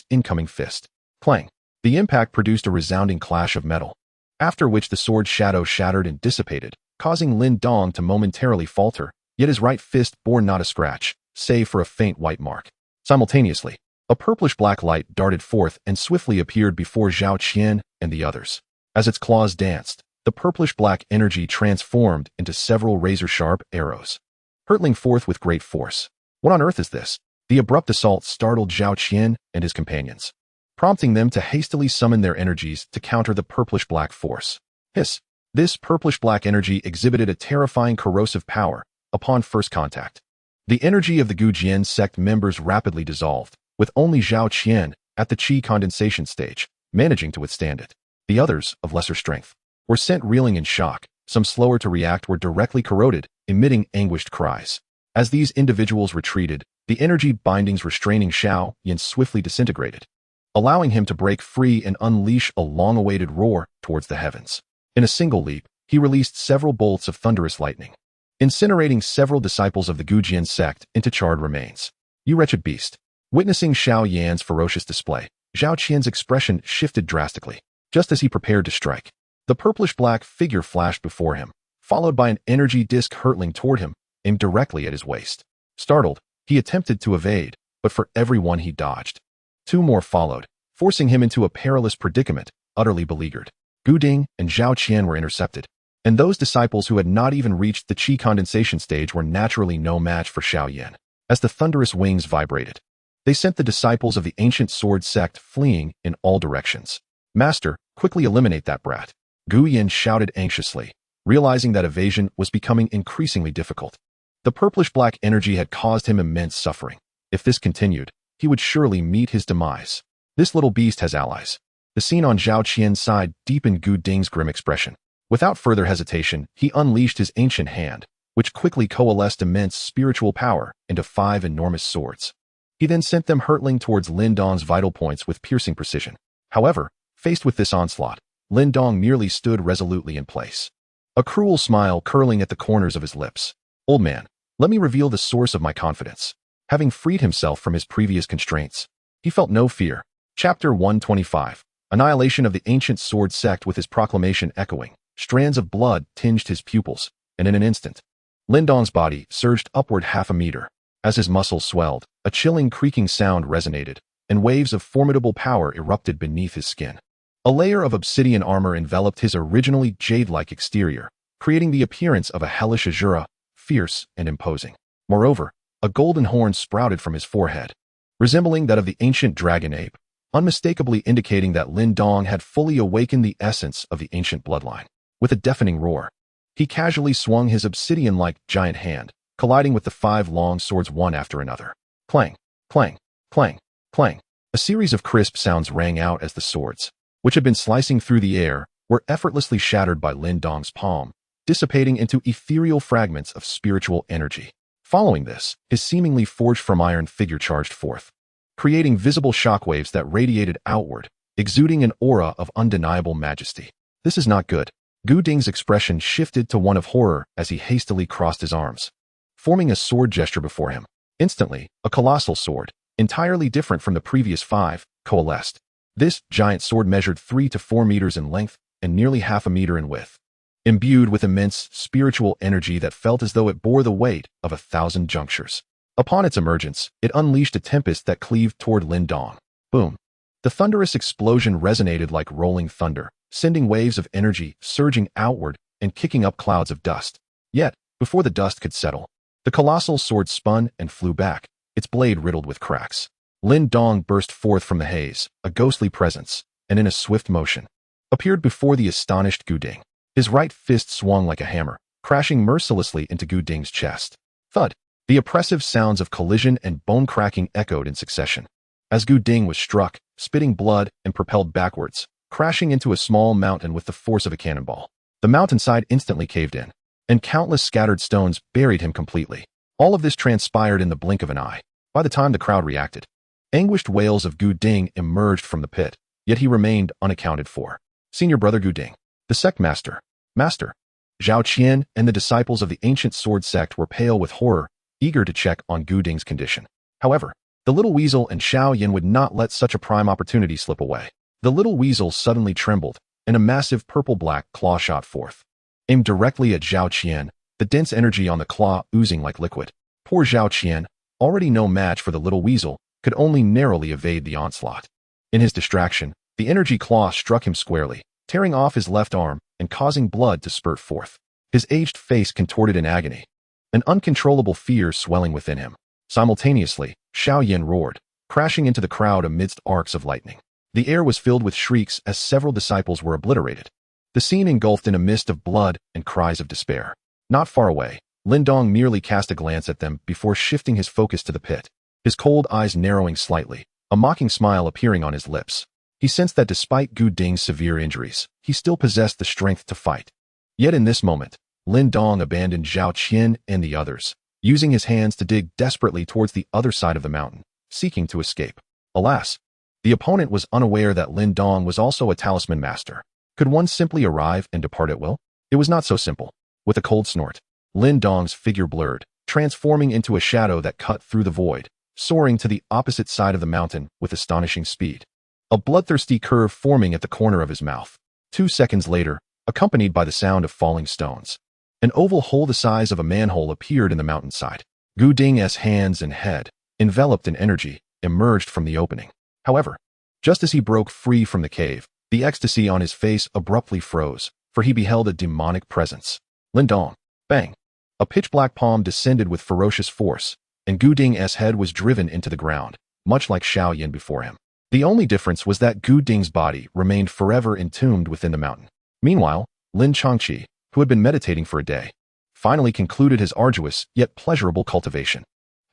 incoming fist. Clang! The impact produced a resounding clash of metal, after which the sword shadow shattered and dissipated, causing Lin Dong to momentarily falter, yet his right fist bore not a scratch, save for a faint white mark. Simultaneously, a purplish-black light darted forth and swiftly appeared before Zhao Qian and the others. As its claws danced, the purplish-black energy transformed into several razor-sharp arrows, hurtling forth with great force. What on earth is this? The abrupt assault startled Zhao Qian and his companions, prompting them to hastily summon their energies to counter the purplish-black force. Hiss! This purplish-black energy exhibited a terrifying corrosive power upon first contact. The energy of the Gujian sect members rapidly dissolved, with only Zhao Qian, at the qi condensation stage, managing to withstand it. The others, of lesser strength, were sent reeling in shock. Some slower to react were directly corroded, emitting anguished cries. As these individuals retreated, the energy bindings restraining Xiao Yan swiftly disintegrated, allowing him to break free and unleash a long-awaited roar towards the heavens. In a single leap, he released several bolts of thunderous lightning, incinerating several disciples of the Gujian sect into charred remains. You wretched beast! Witnessing Xiao Yan's ferocious display, Zhao Qian's expression shifted drastically. Just as he prepared to strike, the purplish-black figure flashed before him, followed by an energy disk hurtling toward him, aimed directly at his waist. Startled, he attempted to evade, but for every one he dodged, two more followed, forcing him into a perilous predicament, utterly beleaguered. Gu Ding and Zhao Qian were intercepted, and those disciples who had not even reached the qi condensation stage were naturally no match for Xiao Yan. As the thunderous wings vibrated, they sent the disciples of the ancient sword sect fleeing in all directions. "Master, quickly eliminate that brat," Gu Yin shouted anxiously, realizing that evasion was becoming increasingly difficult. The purplish-black energy had caused him immense suffering. If this continued, he would surely meet his demise. This little beast has allies. The scene on Zhao Qian's side deepened Gu Ding's grim expression. Without further hesitation, he unleashed his ancient hand, which quickly coalesced immense spiritual power into 5 enormous swords. He then sent them hurtling towards Lin Dong's vital points with piercing precision. However, faced with this onslaught, Lin Dong merely stood resolutely in place, a cruel smile curling at the corners of his lips. "Old man, let me reveal the source of my confidence." Having freed himself from his previous constraints, he felt no fear. Chapter 125. Annihilation of the Ancient Sword Sect. With his proclamation echoing, strands of blood tinged his pupils, and in an instant, Lin Dong's body surged upward 1/2 meter. As his muscles swelled, a chilling creaking sound resonated, and waves of formidable power erupted beneath his skin. A layer of obsidian armor enveloped his originally jade-like exterior, creating the appearance of a hellish Azura, fierce and imposing. Moreover, a golden horn sprouted from his forehead, resembling that of the ancient dragon ape, unmistakably indicating that Lin Dong had fully awakened the essence of the ancient bloodline. With a deafening roar, he casually swung his obsidian-like giant hand, colliding with the 5 long swords one after another. Clang, clang, clang, clang. A series of crisp sounds rang out as the swords, which had been slicing through the air, were effortlessly shattered by Lin Dong's palm, dissipating into ethereal fragments of spiritual energy. Following this, his seemingly forged from iron figure charged forth, creating visible shockwaves that radiated outward, exuding an aura of undeniable majesty. "This is not good." Gu Ding's expression shifted to one of horror as he hastily crossed his arms, forming a sword gesture before him. Instantly, a colossal sword, entirely different from the previous 5, coalesced. This giant sword measured 3 to 4 meters in length and nearly 1/2 meter in width, imbued with immense spiritual energy that felt as though it bore the weight of 1,000 junctures. Upon its emergence, it unleashed a tempest that cleaved toward Lin Dong. Boom! The thunderous explosion resonated like rolling thunder, sending waves of energy surging outward and kicking up clouds of dust. Yet, before the dust could settle, the colossal sword spun and flew back, its blade riddled with cracks. Lin Dong burst forth from the haze, a ghostly presence, and in a swift motion, appeared before the astonished Gu Ding. His right fist swung like a hammer, crashing mercilessly into Gu Ding's chest. Thud! The oppressive sounds of collision and bone-cracking echoed in succession, as Gu Ding was struck, spitting blood and propelled backwards, crashing into a small mountain with the force of a cannonball. The mountainside instantly caved in, and countless scattered stones buried him completely. All of this transpired in the blink of an eye. By the time the crowd reacted, anguished wails of Gu Ding emerged from the pit, yet he remained unaccounted for. "Senior brother Gu Ding, the sect master." "Master." Zhao Qian and the disciples of the ancient sword sect were pale with horror, eager to check on Gu Ding's condition. However, the little weasel and Xiao Yan would not let such a prime opportunity slip away. The little weasel suddenly trembled, and a massive purple-black claw shot forth, aimed directly at Zhao Qian, the dense energy on the claw oozing like liquid. Poor Zhao Qian, already no match for the little weasel, could only narrowly evade the onslaught. In his distraction, the energy claw struck him squarely, tearing off his left arm and causing blood to spurt forth. His aged face contorted in agony, an uncontrollable fear swelling within him. Simultaneously, Xiao Yan roared, crashing into the crowd amidst arcs of lightning. The air was filled with shrieks as several disciples were obliterated, the scene engulfed in a mist of blood and cries of despair. Not far away, Lin Dong merely cast a glance at them before shifting his focus to the pit, his cold eyes narrowing slightly, a mocking smile appearing on his lips. He sensed that despite Gu Ding's severe injuries, he still possessed the strength to fight. Yet in this moment, Lin Dong abandoned Zhao Qian and the others, using his hands to dig desperately towards the other side of the mountain, seeking to escape. Alas, the opponent was unaware that Lin Dong was also a talisman master. Could one simply arrive and depart at will? It was not so simple. With a cold snort, Lin Dong's figure blurred, transforming into a shadow that cut through the void, soaring to the opposite side of the mountain with astonishing speed, a bloodthirsty curve forming at the corner of his mouth. 2 seconds later, accompanied by the sound of falling stones, An oval hole the size of a manhole appeared in the mountainside. Gu Ding's hands and head, enveloped in energy, emerged from the opening. However, just as he broke free from the cave, the ecstasy on his face abruptly froze, for he beheld a demonic presence. Lindong. Bang. A pitch-black palm descended with ferocious force, and Gu Ding's head was driven into the ground, much like Xiao Yin before him. The only difference was that Gu Ding's body remained forever entombed within the mountain. Meanwhile, Lin Changqi, who had been meditating for a day, finally concluded his arduous yet pleasurable cultivation.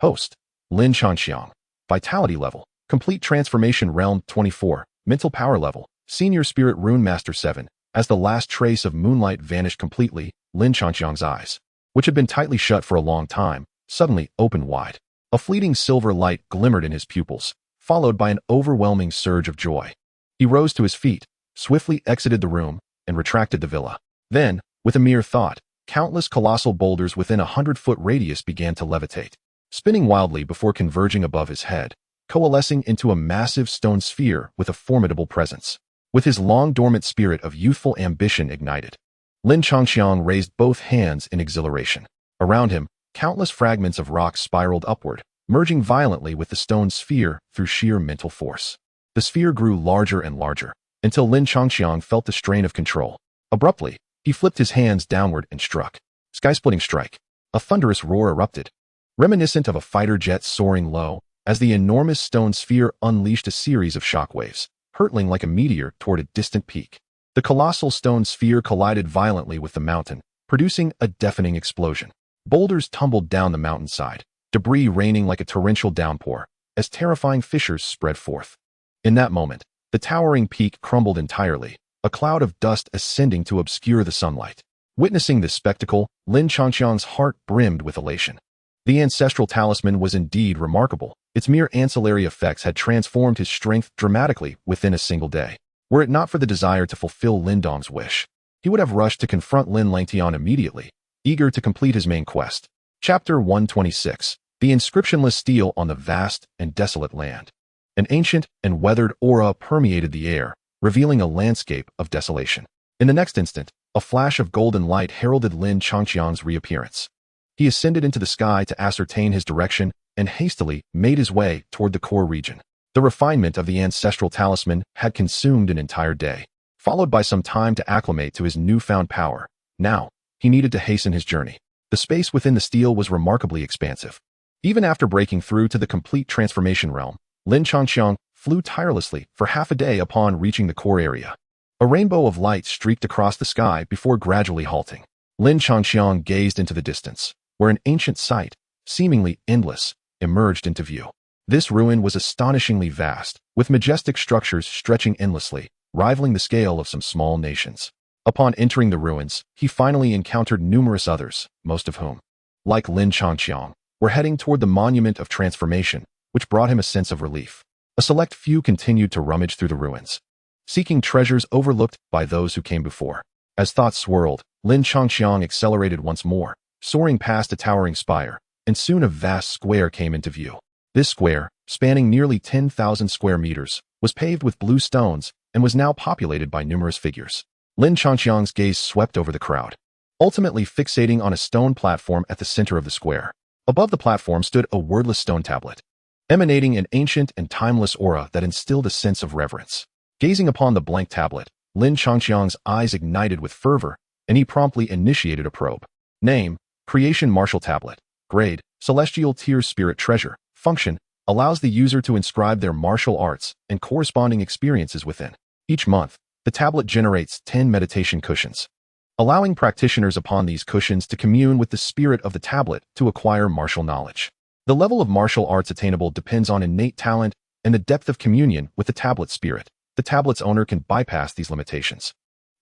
Host. Lin Changxiang. Vitality level. Complete Transformation Realm 24. Mental Power level. Senior Spirit Rune Master 7. As the last trace of moonlight vanished completely, Lin Changxiang's eyes, which had been tightly shut for a long time, suddenly opened wide. A fleeting silver light glimmered in his pupils, followed by an overwhelming surge of joy. He rose to his feet, swiftly exited the room, and retracted the villa. Then, with a mere thought, countless colossal boulders within a 100-foot radius began to levitate, spinning wildly before converging above his head, coalescing into a massive stone sphere with a formidable presence. With his long-dormant spirit of youthful ambition ignited, Lin Changxiang raised both hands in exhilaration. Around him, countless fragments of rock spiraled upward, merging violently with the stone sphere through sheer mental force. The sphere grew larger and larger, until Lin Changxiang felt the strain of control. Abruptly, he flipped his hands downward and struck. Sky-splitting strike. A thunderous roar erupted, reminiscent of a fighter jet soaring low, as the enormous stone sphere unleashed a series of shockwaves, hurtling like a meteor toward a distant peak. The colossal stone sphere collided violently with the mountain, producing a deafening explosion. Boulders tumbled down the mountainside, debris raining like a torrential downpour, as terrifying fissures spread forth. In that moment, the towering peak crumbled entirely, a cloud of dust ascending to obscure the sunlight. Witnessing this spectacle, Lin Changxiang's heart brimmed with elation. The ancestral talisman was indeed remarkable. Its mere ancillary effects had transformed his strength dramatically within a single day. Were it not for the desire to fulfill Lindong's wish, he would have rushed to confront Lin Langtian immediately, eager to complete his main quest. Chapter 126. The inscriptionless steel on the vast and desolate land. An ancient and weathered aura permeated the air, revealing a landscape of desolation. In the next instant, a flash of golden light heralded Lin Changxiang's reappearance. He ascended into the sky to ascertain his direction and hastily made his way toward the core region. The refinement of the ancestral talisman had consumed an entire day, followed by some time to acclimate to his newfound power. Now, he needed to hasten his journey. The space within the steel was remarkably expansive. Even after breaking through to the complete transformation realm, Lin Changxiang flew tirelessly for half a day upon reaching the core area. A rainbow of light streaked across the sky before gradually halting. Lin Changxiang gazed into the distance, where an ancient site, seemingly endless, emerged into view. This ruin was astonishingly vast, with majestic structures stretching endlessly, rivaling the scale of some small nations. Upon entering the ruins, he finally encountered numerous others, most of whom, like Lin Changxiang, were heading toward the Monument of Transformation, which brought him a sense of relief. A select few continued to rummage through the ruins, seeking treasures overlooked by those who came before. As thoughts swirled, Lin Changxiang accelerated once more, soaring past a towering spire, and soon a vast square came into view. This square, spanning nearly 10,000 square meters, was paved with blue stones and was now populated by numerous figures. Lin Changxiang's gaze swept over the crowd, ultimately fixating on a stone platform at the center of the square. Above the platform stood a wordless stone tablet, emanating an ancient and timeless aura that instilled a sense of reverence. Gazing upon the blank tablet, Lin Changxiang's eyes ignited with fervor, and he promptly initiated a probe. Name: Creation Martial Tablet. Grade: Celestial Tier Spirit Treasure. Function: allows the user to inscribe their martial arts and corresponding experiences within. Each month, the tablet generates 10 meditation cushions, allowing practitioners upon these cushions to commune with the spirit of the tablet to acquire martial knowledge. The level of martial arts attainable depends on innate talent and the depth of communion with the tablet spirit. The tablet's owner can bypass these limitations.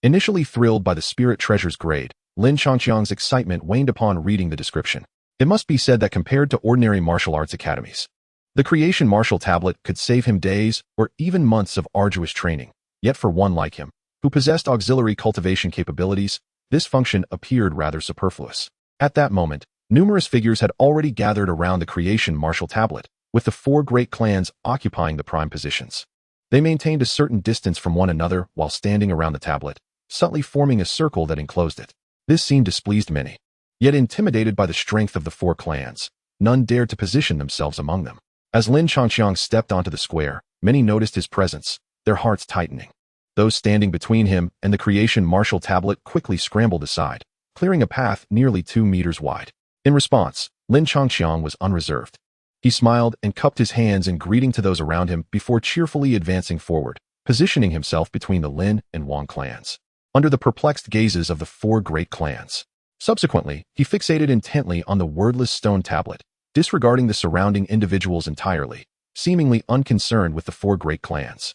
Initially thrilled by the spirit treasure's grade, Lin Changxiang's excitement waned upon reading the description. It must be said that compared to ordinary martial arts academies, the Creation Martial Tablet could save him days or even months of arduous training. Yet for one like him, who possessed auxiliary cultivation capabilities, this function appeared rather superfluous. At that moment, numerous figures had already gathered around the Creation Martial Tablet, with the 4 great clans occupying the prime positions. They maintained a certain distance from one another while standing around the tablet, subtly forming a circle that enclosed it. This scene displeased many. Yet intimidated by the strength of the four clans, none dared to position themselves among them. As Lin Changqiang stepped onto the square, many noticed his presence, their hearts tightening. Those standing between him and the creation martial tablet quickly scrambled aside, clearing a path nearly 2 meters wide. In response, Lin Changqiang was unreserved. He smiled and cupped his hands in greeting to those around him before cheerfully advancing forward, positioning himself between the Lin and Wang clans, under the perplexed gazes of the 4 great clans. Subsequently, he fixated intently on the wordless stone tablet, disregarding the surrounding individuals entirely, seemingly unconcerned with the 4 great clans.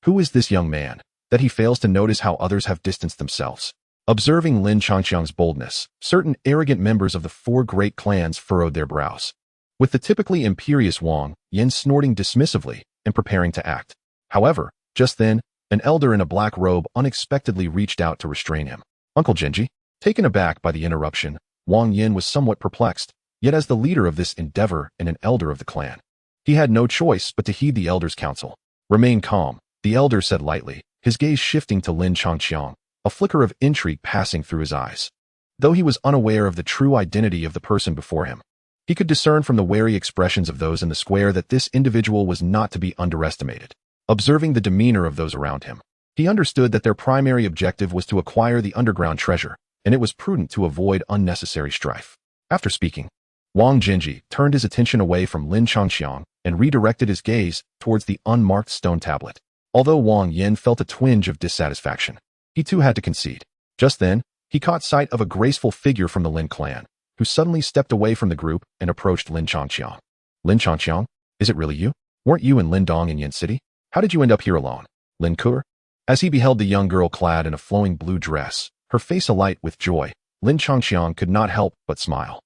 Who is this young man, that he fails to notice how others have distanced themselves? Observing Lin Changqiang's boldness, certain arrogant members of the 4 great clans furrowed their brows, with the typically imperious Wang Yin snorting dismissively and preparing to act. However, just then, an elder in a black robe unexpectedly reached out to restrain him. Uncle Genji? Taken aback by the interruption, Wang Yin was somewhat perplexed, yet as the leader of this endeavor and an elder of the clan, he had no choice but to heed the elder's counsel. Remain calm, the elder said lightly, his gaze shifting to Lin Changqiang, a flicker of intrigue passing through his eyes. Though he was unaware of the true identity of the person before him, he could discern from the wary expressions of those in the square that this individual was not to be underestimated. Observing the demeanor of those around him, he understood that their primary objective was to acquire the underground treasure, and it was prudent to avoid unnecessary strife. After speaking, Wang Genji turned his attention away from Lin Changqiang and redirected his gaze towards the unmarked stone tablet. Although Wang Yin felt a twinge of dissatisfaction, he too had to concede. Just then, he caught sight of a graceful figure from the Lin clan, who suddenly stepped away from the group and approached Lin Changqiang. Lin Changqiang, is it really you? Weren't you and Lin Dong in Yin City? How did you end up here alone? Lin Kur? As he beheld the young girl clad in a flowing blue dress, her face alight with joy, Lin Changqiang could not help but smile.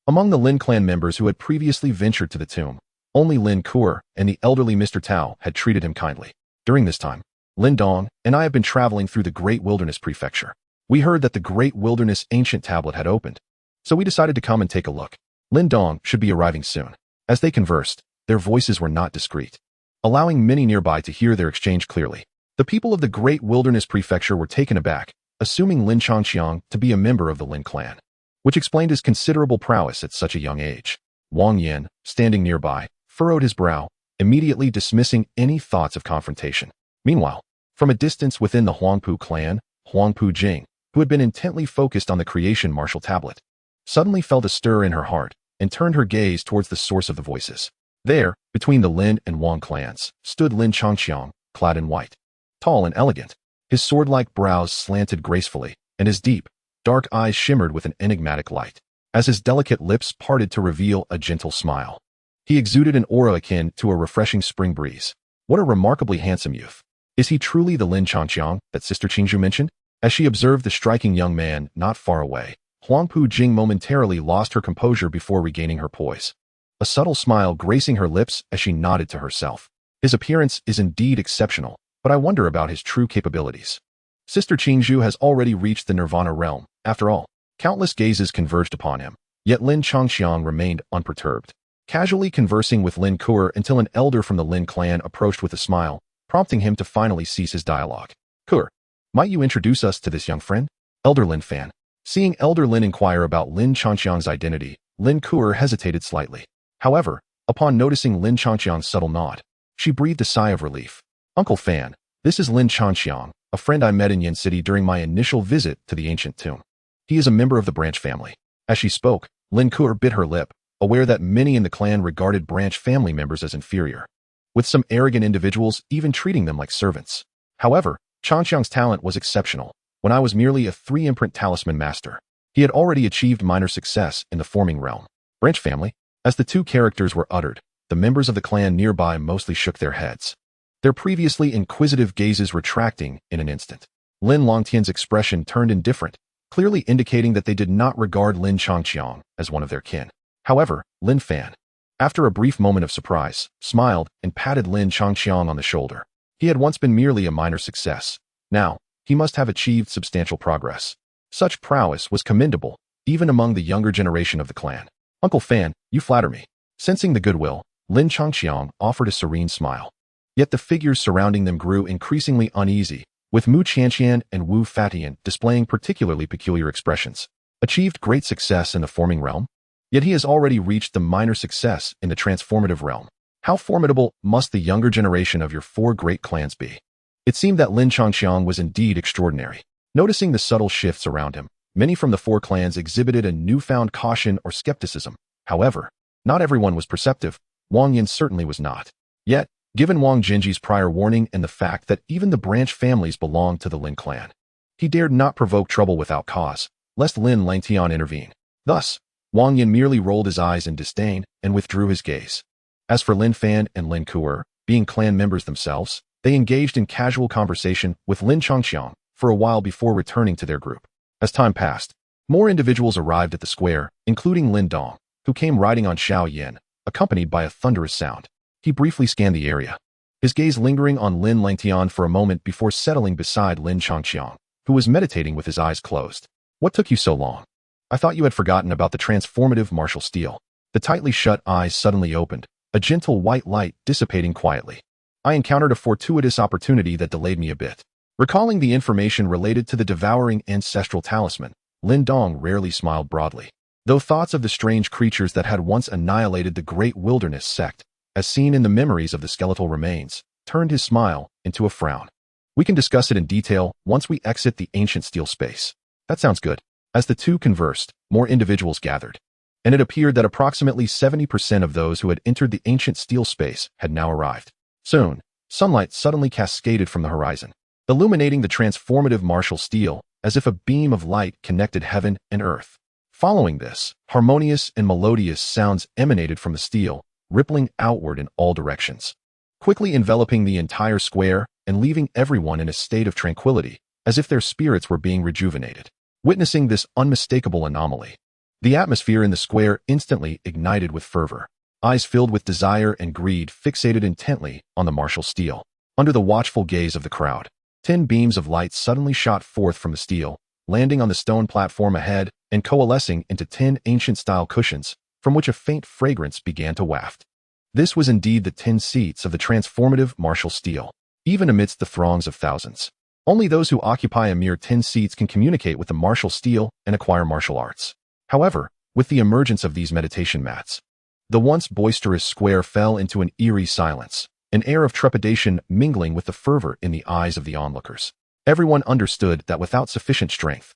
Among the Lin clan members who had previously ventured to the tomb, only Lin Kur and the elderly Mr. Tao had treated him kindly. During this time, Lin Dong and I have been traveling through the Great Wilderness Prefecture. We heard that the Great Wilderness Ancient Tablet had opened, so we decided to come and take a look. Lin Dong should be arriving soon. As they conversed, their voices were not discreet, allowing many nearby to hear their exchange clearly. The people of the Great Wilderness Prefecture were taken aback, assuming Lin Changqiang to be a member of the Lin clan, which explained his considerable prowess at such a young age. Wang Yin, standing nearby, furrowed his brow, immediately dismissing any thoughts of confrontation. Meanwhile, from a distance within the Huangpu clan, Huangpu Jing, who had been intently focused on the creation martial tablet, suddenly felt a stir in her heart and turned her gaze towards the source of the voices. There, between the Lin and Wang clans, stood Lin Changqiang, clad in white. Tall and elegant, his sword-like brows slanted gracefully, and his deep, dark eyes shimmered with an enigmatic light, as his delicate lips parted to reveal a gentle smile. He exuded an aura akin to a refreshing spring breeze. What a remarkably handsome youth. Is he truly the Lin Changqiang that Sister Qingzhu mentioned? As she observed the striking young man not far away, Huangpu Jing momentarily lost her composure before regaining her poise, a subtle smile gracing her lips as she nodded to herself. His appearance is indeed exceptional, but I wonder about his true capabilities. Sister Qingzhu has already reached the Nirvana realm. After all, countless gazes converged upon him, yet Lin Changqiang remained unperturbed, casually conversing with Lin Kur until an elder from the Lin clan approached with a smile, prompting him to finally cease his dialogue. Kur, might you introduce us to this young friend? Elder Lin Fan. Seeing Elder Lin inquire about Lin Changqiang's identity, Lin Kur hesitated slightly. However, upon noticing Lin Changqiang's subtle nod, she breathed a sigh of relief. Uncle Fan, this is Lin Changqiang, a friend I met in Yin City during my initial visit to the ancient tomb. He is a member of the Branch family. As she spoke, Lin Kur bit her lip, aware that many in the clan regarded Branch family members as inferior, with some arrogant individuals even treating them like servants. However, Changqiang's talent was exceptional. When I was merely a 3-imprint talisman master, he had already achieved minor success in the forming realm. Branch family? As the two characters were uttered, the members of the clan nearby mostly shook their heads, their previously inquisitive gazes retracting in an instant. Lin Longtian's expression turned indifferent, clearly indicating that they did not regard Lin Changqiang as one of their kin. However, Lin Fan, after a brief moment of surprise, smiled and patted Lin Changqiang on the shoulder. He had once been merely a minor success. Now, he must have achieved substantial progress. Such prowess was commendable, even among the younger generation of the clan. Uncle Fan, you flatter me. Sensing the goodwill, Lin Changqiang offered a serene smile. Yet the figures surrounding them grew increasingly uneasy, with Mu Qianqian and Wu Fatian displaying particularly peculiar expressions. achieved great success in the forming realm, yet he has already reached the minor success in the transformative realm. How formidable must the younger generation of your 4 great clans be? It seemed that Lin Changqiang was indeed extraordinary. Noticing the subtle shifts around him, many from the 4 clans exhibited a newfound caution or skepticism. However, not everyone was perceptive. Wang Yin certainly was not. Yet, given Wang Jinji's prior warning and the fact that even the branch families belonged to the Lin clan, he dared not provoke trouble without cause, lest Lin Langtian intervene. Thus, Wang Yin merely rolled his eyes in disdain and withdrew his gaze. As for Lin Fan and Lin Kuer, being clan members themselves, they engaged in casual conversation with Lin Changqiang for a while before returning to their group. As time passed, more individuals arrived at the square, including Lin Dong, who came riding on Xiao Yin, accompanied by a thunderous sound. He briefly scanned the area, his gaze lingering on Lin Langtian for a moment before settling beside Lin Changqiang, who was meditating with his eyes closed. What took you so long? I thought you had forgotten about the transformative martial steel. The tightly shut eyes suddenly opened, a gentle white light dissipating quietly. I encountered a fortuitous opportunity that delayed me a bit. Recalling the information related to the devouring ancestral talisman, Lin Dong rarely smiled broadly. Though thoughts of the strange creatures that had once annihilated the great wilderness sect, as seen in the memories of the skeletal remains, turned his smile into a frown. We can discuss it in detail once we exit the ancient steel space. That sounds good. As the two conversed, more individuals gathered, and it appeared that approximately 70% of those who had entered the ancient steel space had now arrived. Soon, sunlight suddenly cascaded from the horizon, illuminating the transformative martial steel as if a beam of light connected heaven and earth. Following this, harmonious and melodious sounds emanated from the steel, rippling outward in all directions, quickly enveloping the entire square and leaving everyone in a state of tranquility, as if their spirits were being rejuvenated. Witnessing this unmistakable anomaly, the atmosphere in the square instantly ignited with fervor. Eyes filled with desire and greed fixated intently on the martial steel. Under the watchful gaze of the crowd, 10 beams of light suddenly shot forth from the steel, landing on the stone platform ahead and coalescing into 10 ancient-style cushions, from which a faint fragrance began to waft. This was indeed the 10 seats of the transformative martial steel. Even amidst the throngs of thousands, only those who occupy a mere 10 seats can communicate with the martial steel and acquire martial arts. However, with the emergence of these meditation mats, the once boisterous square fell into an eerie silence, an air of trepidation mingling with the fervor in the eyes of the onlookers. Everyone understood that without sufficient strength,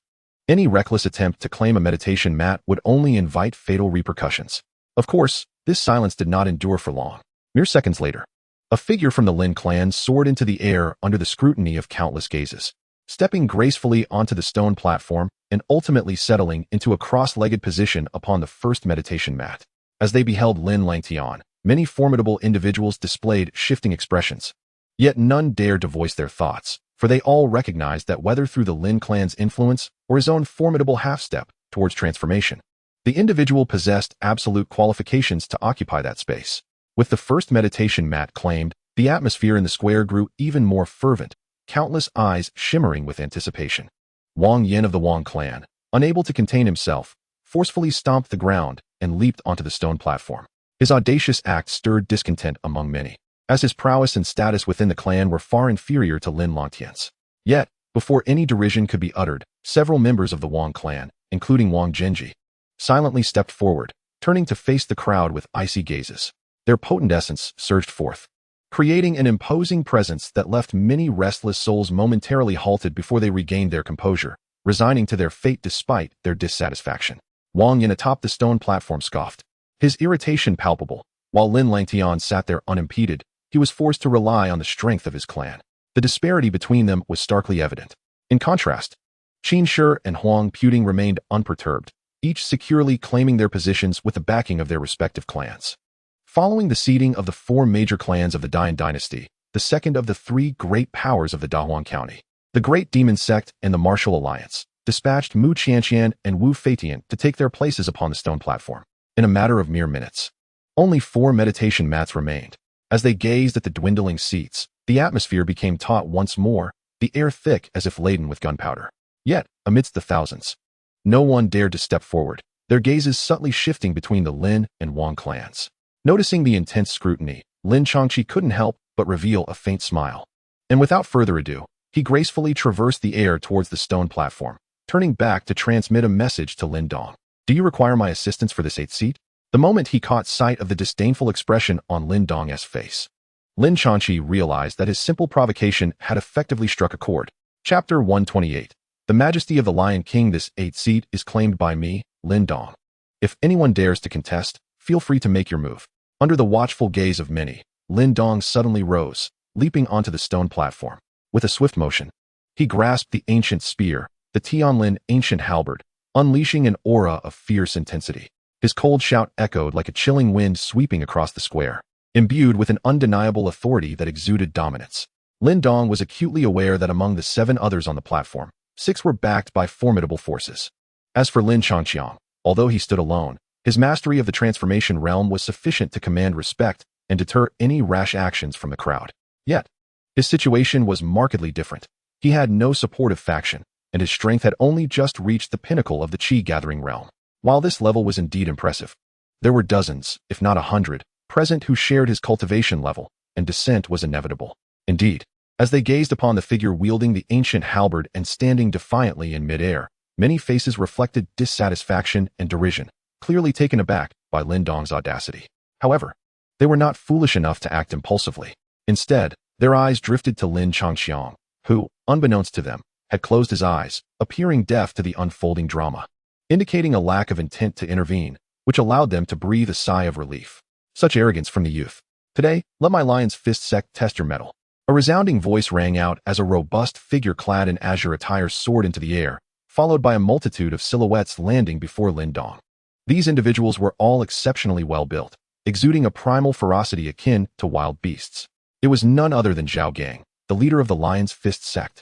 any reckless attempt to claim a meditation mat would only invite fatal repercussions. Of course, this silence did not endure for long. Mere seconds later, a figure from the Lin clan soared into the air under the scrutiny of countless gazes, stepping gracefully onto the stone platform and ultimately settling into a cross-legged position upon the first meditation mat. As they beheld Lin Langtian, many formidable individuals displayed shifting expressions. Yet none dared to voice their thoughts, for they all recognized that whether through the Lin clan's influence or his own formidable half-step towards transformation, the individual possessed absolute qualifications to occupy that space. With the first meditation mat claimed, the atmosphere in the square grew even more fervent, countless eyes shimmering with anticipation. Wang Yin of the Wang clan, unable to contain himself, forcefully stomped the ground and leaped onto the stone platform. His audacious act stirred discontent among many, as his prowess and status within the clan were far inferior to Lin Langtian's. Yet, before any derision could be uttered, several members of the Wang clan, including Wang Jinji, silently stepped forward, turning to face the crowd with icy gazes. Their potent essence surged forth, creating an imposing presence that left many restless souls momentarily halted before they regained their composure, resigning to their fate despite their dissatisfaction. Wang Yin atop the stone platform scoffed, his irritation palpable. While Lin Langtian sat there unimpeded, he was forced to rely on the strength of his clan. The disparity between them was starkly evident. In contrast, Qin Shi and Huang Puting remained unperturbed, each securely claiming their positions with the backing of their respective clans. Following the seeding of the 4 major clans of the Dian dynasty, the second of the 3 great powers of the Dahuang County, the Great Demon Sect and the Martial Alliance, dispatched Mu Qianqian and Wu Feitian to take their places upon the stone platform. In a matter of mere minutes, only 4 meditation mats remained. As they gazed at the dwindling seats, the atmosphere became taut once more, the air thick as if laden with gunpowder. Yet, amidst the thousands, no one dared to step forward, their gazes subtly shifting between the Lin and Wang clans. Noticing the intense scrutiny, Lin Changqi couldn't help but reveal a faint smile. And without further ado, he gracefully traversed the air towards the stone platform, turning back to transmit a message to Lin Dong. Do you require my assistance for this 8th seat? The moment he caught sight of the disdainful expression on Lin Dong's face, Lin Chanqi realized that his simple provocation had effectively struck a chord. Chapter 128. The Majesty of the Lion King. This 8th seat is claimed by me, Lin Dong. If anyone dares to contest, feel free to make your move. Under the watchful gaze of many, Lin Dong suddenly rose, leaping onto the stone platform. With a swift motion, he grasped the ancient spear, the Tianlin ancient halberd, unleashing an aura of fierce intensity. His cold shout echoed like a chilling wind sweeping across the square, imbued with an undeniable authority that exuded dominance. Lin Dong was acutely aware that among the 7 others on the platform, 6 were backed by formidable forces. As for Lin Chanqiang, although he stood alone, his mastery of the transformation realm was sufficient to command respect and deter any rash actions from the crowd. Yet, his situation was markedly different. He had no supportive faction, and his strength had only just reached the pinnacle of the Qi-gathering realm. While this level was indeed impressive, there were dozens, if not 100, present who shared his cultivation level, and descent was inevitable. Indeed, as they gazed upon the figure wielding the ancient halberd and standing defiantly in midair, many faces reflected dissatisfaction and derision, clearly taken aback by Lin Dong's audacity. However, they were not foolish enough to act impulsively. Instead, their eyes drifted to Lin Chanqiang, who, unbeknownst to them, had closed his eyes, appearing deaf to the unfolding drama, indicating a lack of intent to intervene, which allowed them to breathe a sigh of relief. Such arrogance from the youth. Today, let my lion's fist sect test your mettle. A resounding voice rang out as a robust figure clad in azure attire soared into the air, followed by a multitude of silhouettes landing before Lin Dong. These individuals were all exceptionally well built, exuding a primal ferocity akin to wild beasts. It was none other than Zhao Gang, the leader of the Lion's Fist sect.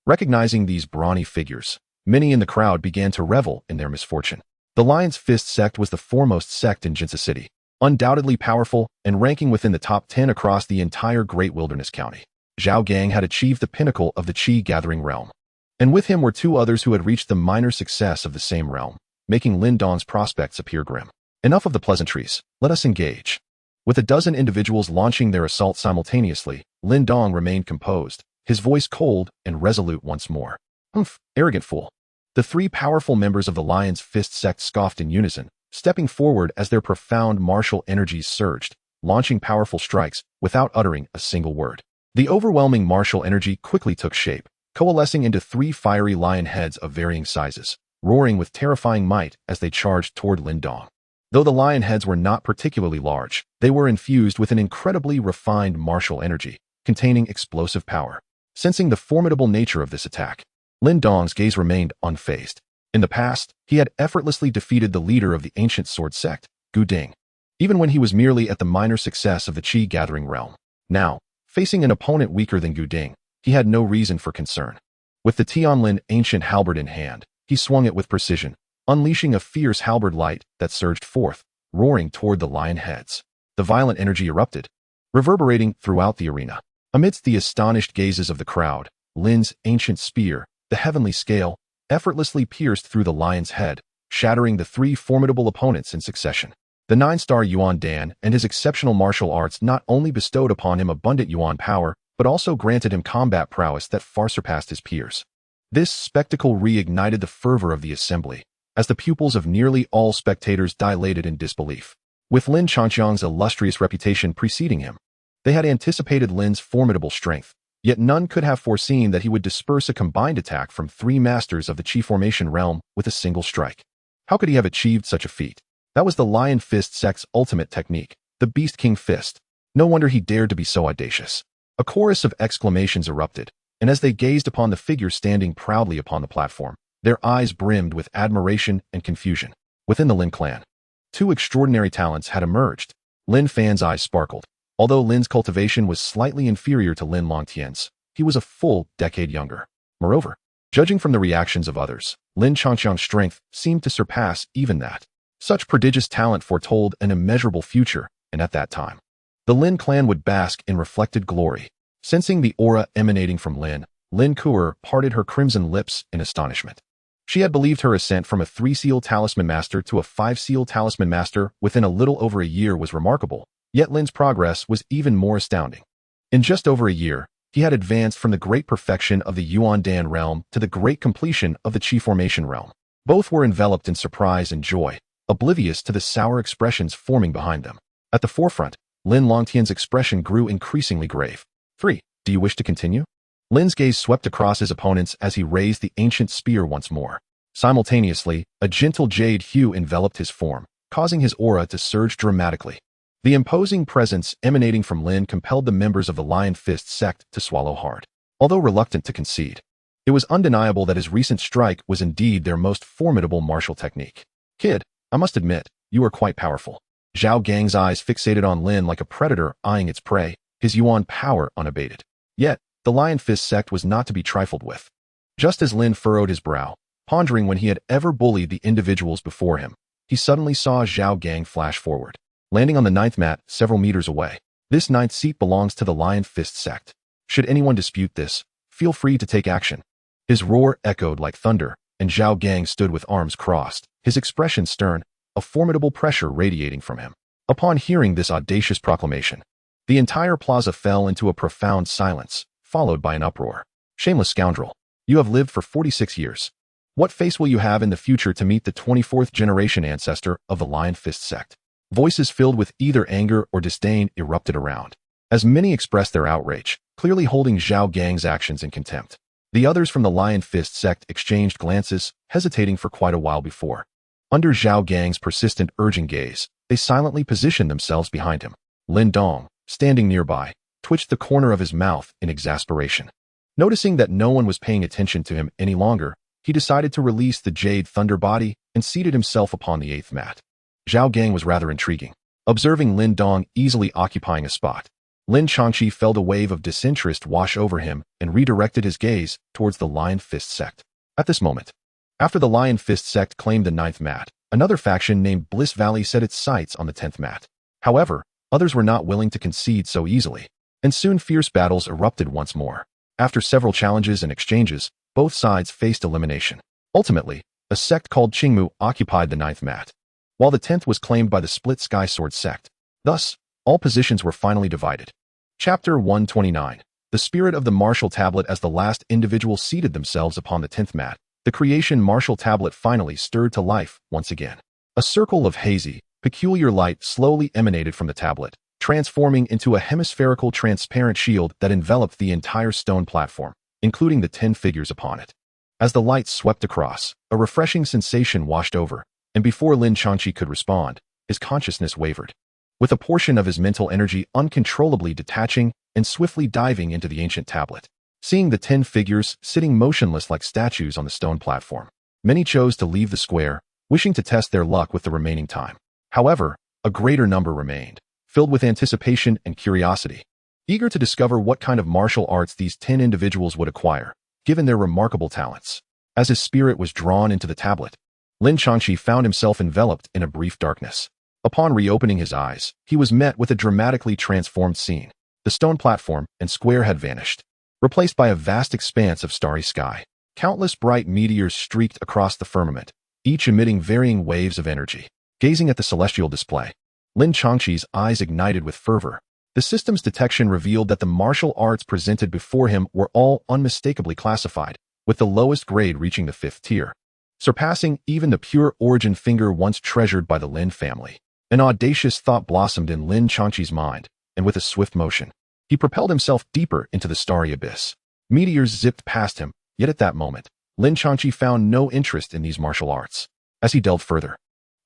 Recognizing these brawny figures, many in the crowd began to revel in their misfortune. The Lion's Fist sect was the foremost sect in Jinsa City, undoubtedly powerful and ranking within the top 10 across the entire Great Wilderness County. Zhao Gang had achieved the pinnacle of the Qi-gathering realm, and with him were 2 others who had reached the minor success of the same realm, making Lin Dong's prospects appear grim. Enough of the pleasantries, let us engage. With a dozen individuals launching their assault simultaneously, Lin Dong remained composed, his voice cold and resolute once more. Humph, arrogant fool. The 3 powerful members of the Lion's Fist sect scoffed in unison, stepping forward as their profound martial energies surged, launching powerful strikes without uttering a single word. The overwhelming martial energy quickly took shape, coalescing into 3 fiery lion heads of varying sizes, roaring with terrifying might as they charged toward Lin Dong. Though the lion heads were not particularly large, they were infused with an incredibly refined martial energy, containing explosive power. Sensing the formidable nature of this attack, Lin Dong's gaze remained unfazed. In the past, he had effortlessly defeated the leader of the ancient sword sect, Gu Ding, even when he was merely at the minor success of the Qi-gathering realm. Now, facing an opponent weaker than Gu Ding, he had no reason for concern. With the Tianlin ancient halberd in hand, he swung it with precision, unleashing a fierce halberd light that surged forth, roaring toward the lion heads. The violent energy erupted, reverberating throughout the arena. Amidst the astonished gazes of the crowd, Lin's ancient spear, the heavenly scale, effortlessly pierced through the lion's head, shattering the 3 formidable opponents in succession. The 9-star Yuan Dan and his exceptional martial arts not only bestowed upon him abundant Yuan power, but also granted him combat prowess that far surpassed his peers. This spectacle reignited the fervor of the assembly, as the pupils of nearly all spectators dilated in disbelief. With Lin Chanqiang's illustrious reputation preceding him, they had anticipated Lin's formidable strength, yet none could have foreseen that he would disperse a combined attack from 3 masters of the Qi formation realm with a single strike. How could he have achieved such a feat? That was the Lion Fist sect's ultimate technique, the Beast King Fist. No wonder he dared to be so audacious. A chorus of exclamations erupted, and as they gazed upon the figure standing proudly upon the platform, their eyes brimmed with admiration and confusion. Within the Lin clan, 2 extraordinary talents had emerged. Lin Fan's eyes sparkled. Although Lin's cultivation was slightly inferior to Lin Longtian's, he was a full decade younger. Moreover, judging from the reactions of others, Lin Chanqiang's strength seemed to surpass even that. Such prodigious talent foretold an immeasurable future, and at that time, the Lin clan would bask in reflected glory. Sensing the aura emanating from Lin Kuer parted her crimson lips in astonishment. She had believed her ascent from a 3-seal talisman master to a 5-seal talisman master within a little over a year was remarkable, yet Lin's progress was even more astounding. In just over a year, He had advanced from the great perfection of the Yuan Dan realm to the great completion of the Qi formation realm. Both were enveloped in surprise and joy, oblivious to the sour expressions forming behind them. At the forefront, Lin Longtian's expression grew increasingly grave. 3. Do you wish to continue? Lin's gaze swept across his opponents as he raised the ancient spear once more. Simultaneously, a gentle jade hue enveloped his form, causing his aura to surge dramatically. The imposing presence emanating from Lin compelled the members of the Lion Fist sect to swallow hard. Although reluctant to concede, it was undeniable that his recent strike was indeed their most formidable martial technique. Kid, I must admit, you are quite powerful. Zhao Gang's eyes fixated on Lin like a predator eyeing its prey, his Yuan power unabated. Yet, the Lion Fist sect was not to be trifled with. Just as Lin furrowed his brow, pondering when he had ever bullied the individuals before him, he suddenly saw Zhao Gang flash forward, landing on the 9th mat several meters away. This 9th seat belongs to the Lion Fist sect. Should anyone dispute this, feel free to take action. His roar echoed like thunder, and Zhao Gang stood with arms crossed, his expression stern, a formidable pressure radiating from him. Upon hearing this audacious proclamation, the entire plaza fell into a profound silence, followed by an uproar. Shameless scoundrel, you have lived for 46 years. What face will you have in the future to meet the 24th generation ancestor of the Lion Fist sect? Voices filled with either anger or disdain erupted around, as many expressed their outrage, clearly holding Zhao Gang's actions in contempt. The others from the Lion Fist sect exchanged glances, hesitating for quite a while before. Under Zhao Gang's persistent urging gaze, they silently positioned themselves behind him. Lin Dong, standing nearby, twitched the corner of his mouth in exasperation. Noticing that no one was paying attention to him any longer, he decided to release the Jade Thunder body and seated himself upon the 8th mat. Zhao Gang was rather intriguing. Observing Lin Dong easily occupying a spot, Lin Changqi felt a wave of disinterest wash over him and redirected his gaze towards the Lion Fist sect. At this moment, after the Lion Fist sect claimed the 9th mat, another faction named Bliss Valley set its sights on the 10th mat. However, others were not willing to concede so easily, and soon fierce battles erupted once more. After several challenges and exchanges, both sides faced elimination. Ultimately, a sect called Qingmu occupied the 9th mat, while the 10th was claimed by the Split Sky Sword sect. Thus, all positions were finally divided. Chapter 129. The spirit of the martial tablet. As the last individual seated themselves upon the 10th mat, the creation martial tablet finally stirred to life once again. A circle of hazy, peculiar light slowly emanated from the tablet, transforming into a hemispherical transparent shield that enveloped the entire stone platform, including the 10 figures upon it. As the light swept across, a refreshing sensation washed over, and before Lin Changqi could respond, his consciousness wavered, with a portion of his mental energy uncontrollably detaching and swiftly diving into the ancient tablet. Seeing the 10 figures sitting motionless like statues on the stone platform, many chose to leave the square, wishing to test their luck with the remaining time. However, a greater number remained, filled with anticipation and curiosity, eager to discover what kind of martial arts these 10 individuals would acquire, given their remarkable talents. As his spirit was drawn into the tablet, Lin Changqi found himself enveloped in a brief darkness. Upon reopening his eyes, he was met with a dramatically transformed scene. The stone platform and square had vanished, replaced by a vast expanse of starry sky. Countless bright meteors streaked across the firmament, each emitting varying waves of energy. Gazing at the celestial display, Lin Changqi's eyes ignited with fervor. The system's detection revealed that the martial arts presented before him were all unmistakably classified, with the lowest grade reaching the 5th tier, surpassing even the pure origin finger once treasured by the Lin family. An audacious thought blossomed in Lin Changqi's mind, and with a swift motion, he propelled himself deeper into the starry abyss. Meteors zipped past him, yet at that moment, Lin Changqi found no interest in these martial arts. As he delved further,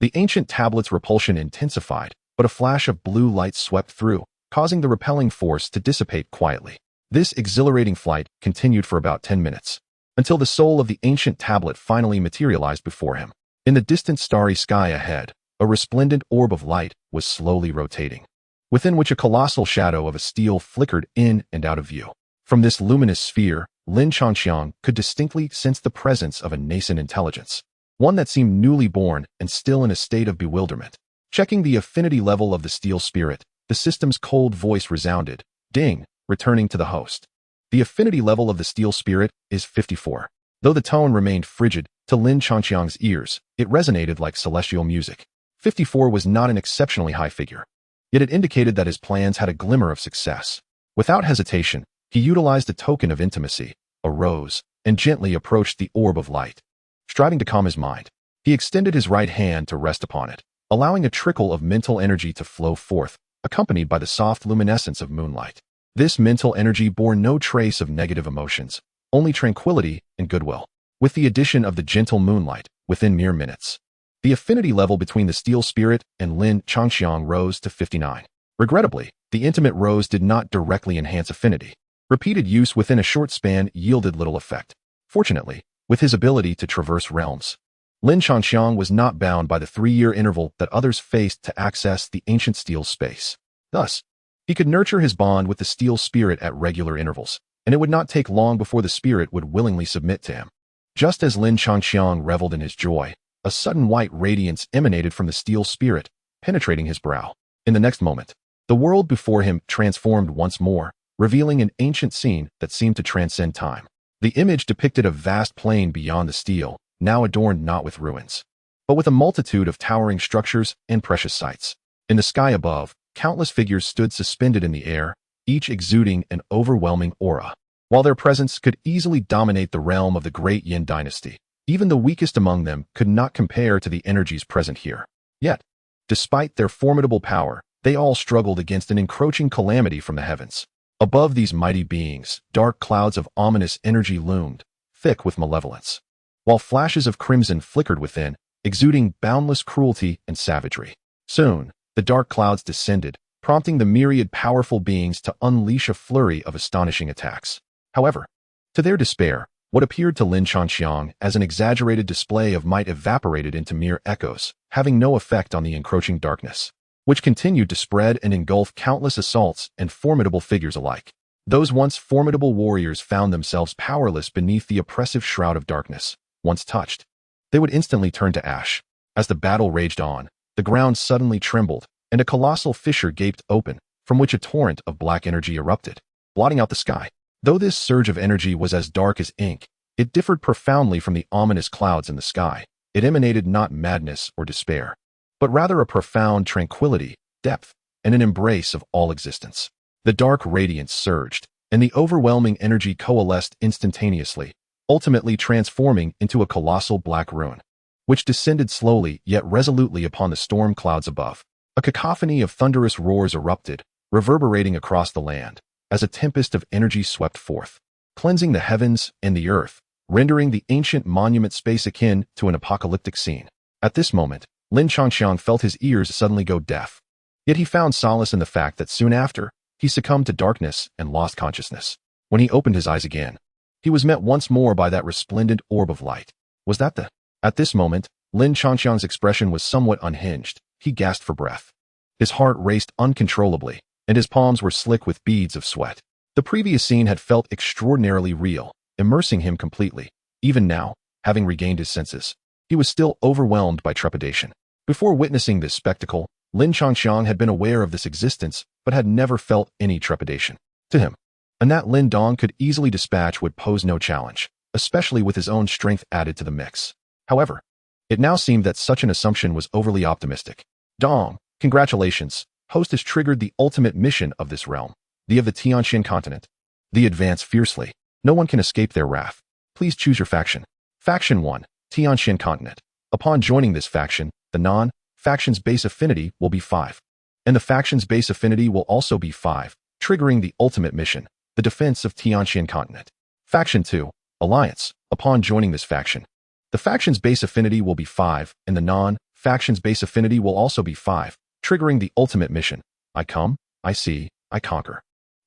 the ancient tablet's repulsion intensified, but a flash of blue light swept through, causing the repelling force to dissipate quietly. This exhilarating flight continued for about 10 minutes, until the soul of the ancient tablet finally materialized before him. In the distant starry sky ahead, a resplendent orb of light was slowly rotating, within which a colossal shadow of a steel flickered in and out of view. From this luminous sphere, Lin Changqiang could distinctly sense the presence of a nascent intelligence, one that seemed newly born and still in a state of bewilderment. Checking the affinity level of the steel spirit, the system's cold voice resounded, "Ding," returning to the host. The affinity level of the steel spirit is 54. Though the tone remained frigid, to Lin Changqiang's ears, it resonated like celestial music. 54 was not an exceptionally high figure, yet it indicated that his plans had a glimmer of success. Without hesitation, He utilized a token of intimacy, a rose, and gently approached the orb of light. Striving to calm his mind, he extended his right hand to rest upon it, allowing a trickle of mental energy to flow forth, accompanied by the soft luminescence of moonlight. This mental energy bore no trace of negative emotions, only tranquility and goodwill. With the addition of the gentle moonlight, within mere minutes, the affinity level between the steel spirit and Lin Changxiang rose to 59. Regrettably, the intimate rose did not directly enhance affinity. Repeated use within a short span yielded little effect. Fortunately, with his ability to traverse realms, Lin Changxiang was not bound by the 3-year interval that others faced to access the ancient steel space. Thus, he could nurture his bond with the steel spirit at regular intervals, and it would not take long before the spirit would willingly submit to him. Just as Lin Changxiang reveled in his joy, a sudden white radiance emanated from the steel spirit, penetrating his brow. In the next moment, the world before him transformed once more, revealing an ancient scene that seemed to transcend time. The image depicted a vast plain beyond the steel, now adorned not with ruins, but with a multitude of towering structures and precious sites. In the sky above, countless figures stood suspended in the air, each exuding an overwhelming aura. While their presence could easily dominate the realm of the great Yin dynasty, even the weakest among them could not compare to the energies present here. Yet, despite their formidable power, they all struggled against an encroaching calamity from the heavens. Above these mighty beings, dark clouds of ominous energy loomed, thick with malevolence, while flashes of crimson flickered within, exuding boundless cruelty and savagery. Soon, the dark clouds descended, prompting the myriad powerful beings to unleash a flurry of astonishing attacks. However, to their despair, what appeared to Lin Changxiang as an exaggerated display of might evaporated into mere echoes, having no effect on the encroaching darkness, which continued to spread and engulf countless assaults and formidable figures alike. Those once formidable warriors found themselves powerless beneath the oppressive shroud of darkness. Once touched, they would instantly turn to ash. As the battle raged on, the ground suddenly trembled, and a colossal fissure gaped open, from which a torrent of black energy erupted, blotting out the sky. Though this surge of energy was as dark as ink, it differed profoundly from the ominous clouds in the sky. It emanated not madness or despair, but rather a profound tranquility, depth, and an embrace of all existence. The dark radiance surged, and the overwhelming energy coalesced instantaneously, ultimately transforming into a colossal black ruin, which descended slowly yet resolutely upon the storm clouds above. A cacophony of thunderous roars erupted, reverberating across the land, as a tempest of energy swept forth, cleansing the heavens and the earth, rendering the ancient monument space akin to an apocalyptic scene. At this moment, Lin Changxiang felt his ears suddenly go deaf. Yet he found solace in the fact that soon after, he succumbed to darkness and lost consciousness. When he opened his eyes again, he was met once more by that resplendent orb of light. Was that the... At this moment, Lin Changxiang's expression was somewhat unhinged. He gasped for breath. His heart raced uncontrollably, and his palms were slick with beads of sweat. The previous scene had felt extraordinarily real, immersing him completely. Even now, having regained his senses, he was still overwhelmed by trepidation. Before witnessing this spectacle, Lin Changxiang had been aware of this existence, but had never felt any trepidation. To him, a Nat Lin Dong could easily dispatch would pose no challenge, especially with his own strength added to the mix. However, it now seemed that such an assumption was overly optimistic. Dong, congratulations, host has triggered the ultimate mission of this realm, the of the Tianxian continent. They advance fiercely. No one can escape their wrath. Please choose your faction. Faction 1, Tianxian continent. Upon joining this faction, the non-faction's base affinity will be 5. And the faction's base affinity will also be 5, triggering the ultimate mission, the defense of Tianxian continent. Faction 2, Alliance. Upon joining this faction, the faction's base affinity will be 5, and the non-faction's base affinity will also be 5, triggering the ultimate mission. I come, I see, I conquer.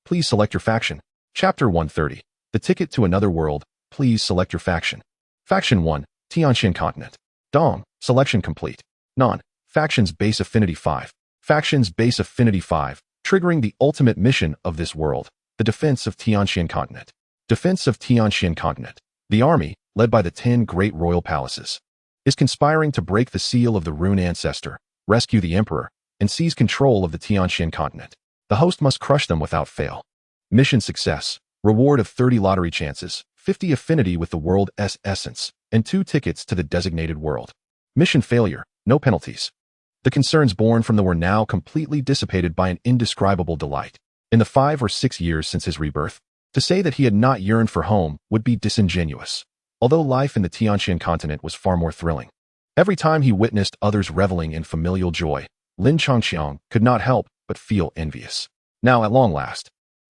Please select your faction. Chapter 130. The ticket to another world. Please select your faction. Faction 1, Tianxian continent. Dong, selection complete. Non-faction's base affinity 5. Faction's base affinity 5, triggering the ultimate mission of this world, the defense of Tianxian continent. Defense of Tianxian continent. The army, led by the 10 great royal palaces, is conspiring to break the seal of the Rune Ancestor, rescue the emperor, and seize control of the Tianxian continent. The host must crush them without fail. Mission success. Reward of 30 lottery chances, 50 affinity with the world's essence, and 2 tickets to the designated world. Mission failure. No penalties. The concerns born from them were now completely dissipated by an indescribable delight. In the 5 or 6 years since his rebirth, To say that he had not yearned for home would be disingenuous, although life in the Tianqian continent was far more thrilling. Every time he witnessed others reveling in familial joy, Lin Changqiang could not help but feel envious. Now, at long last,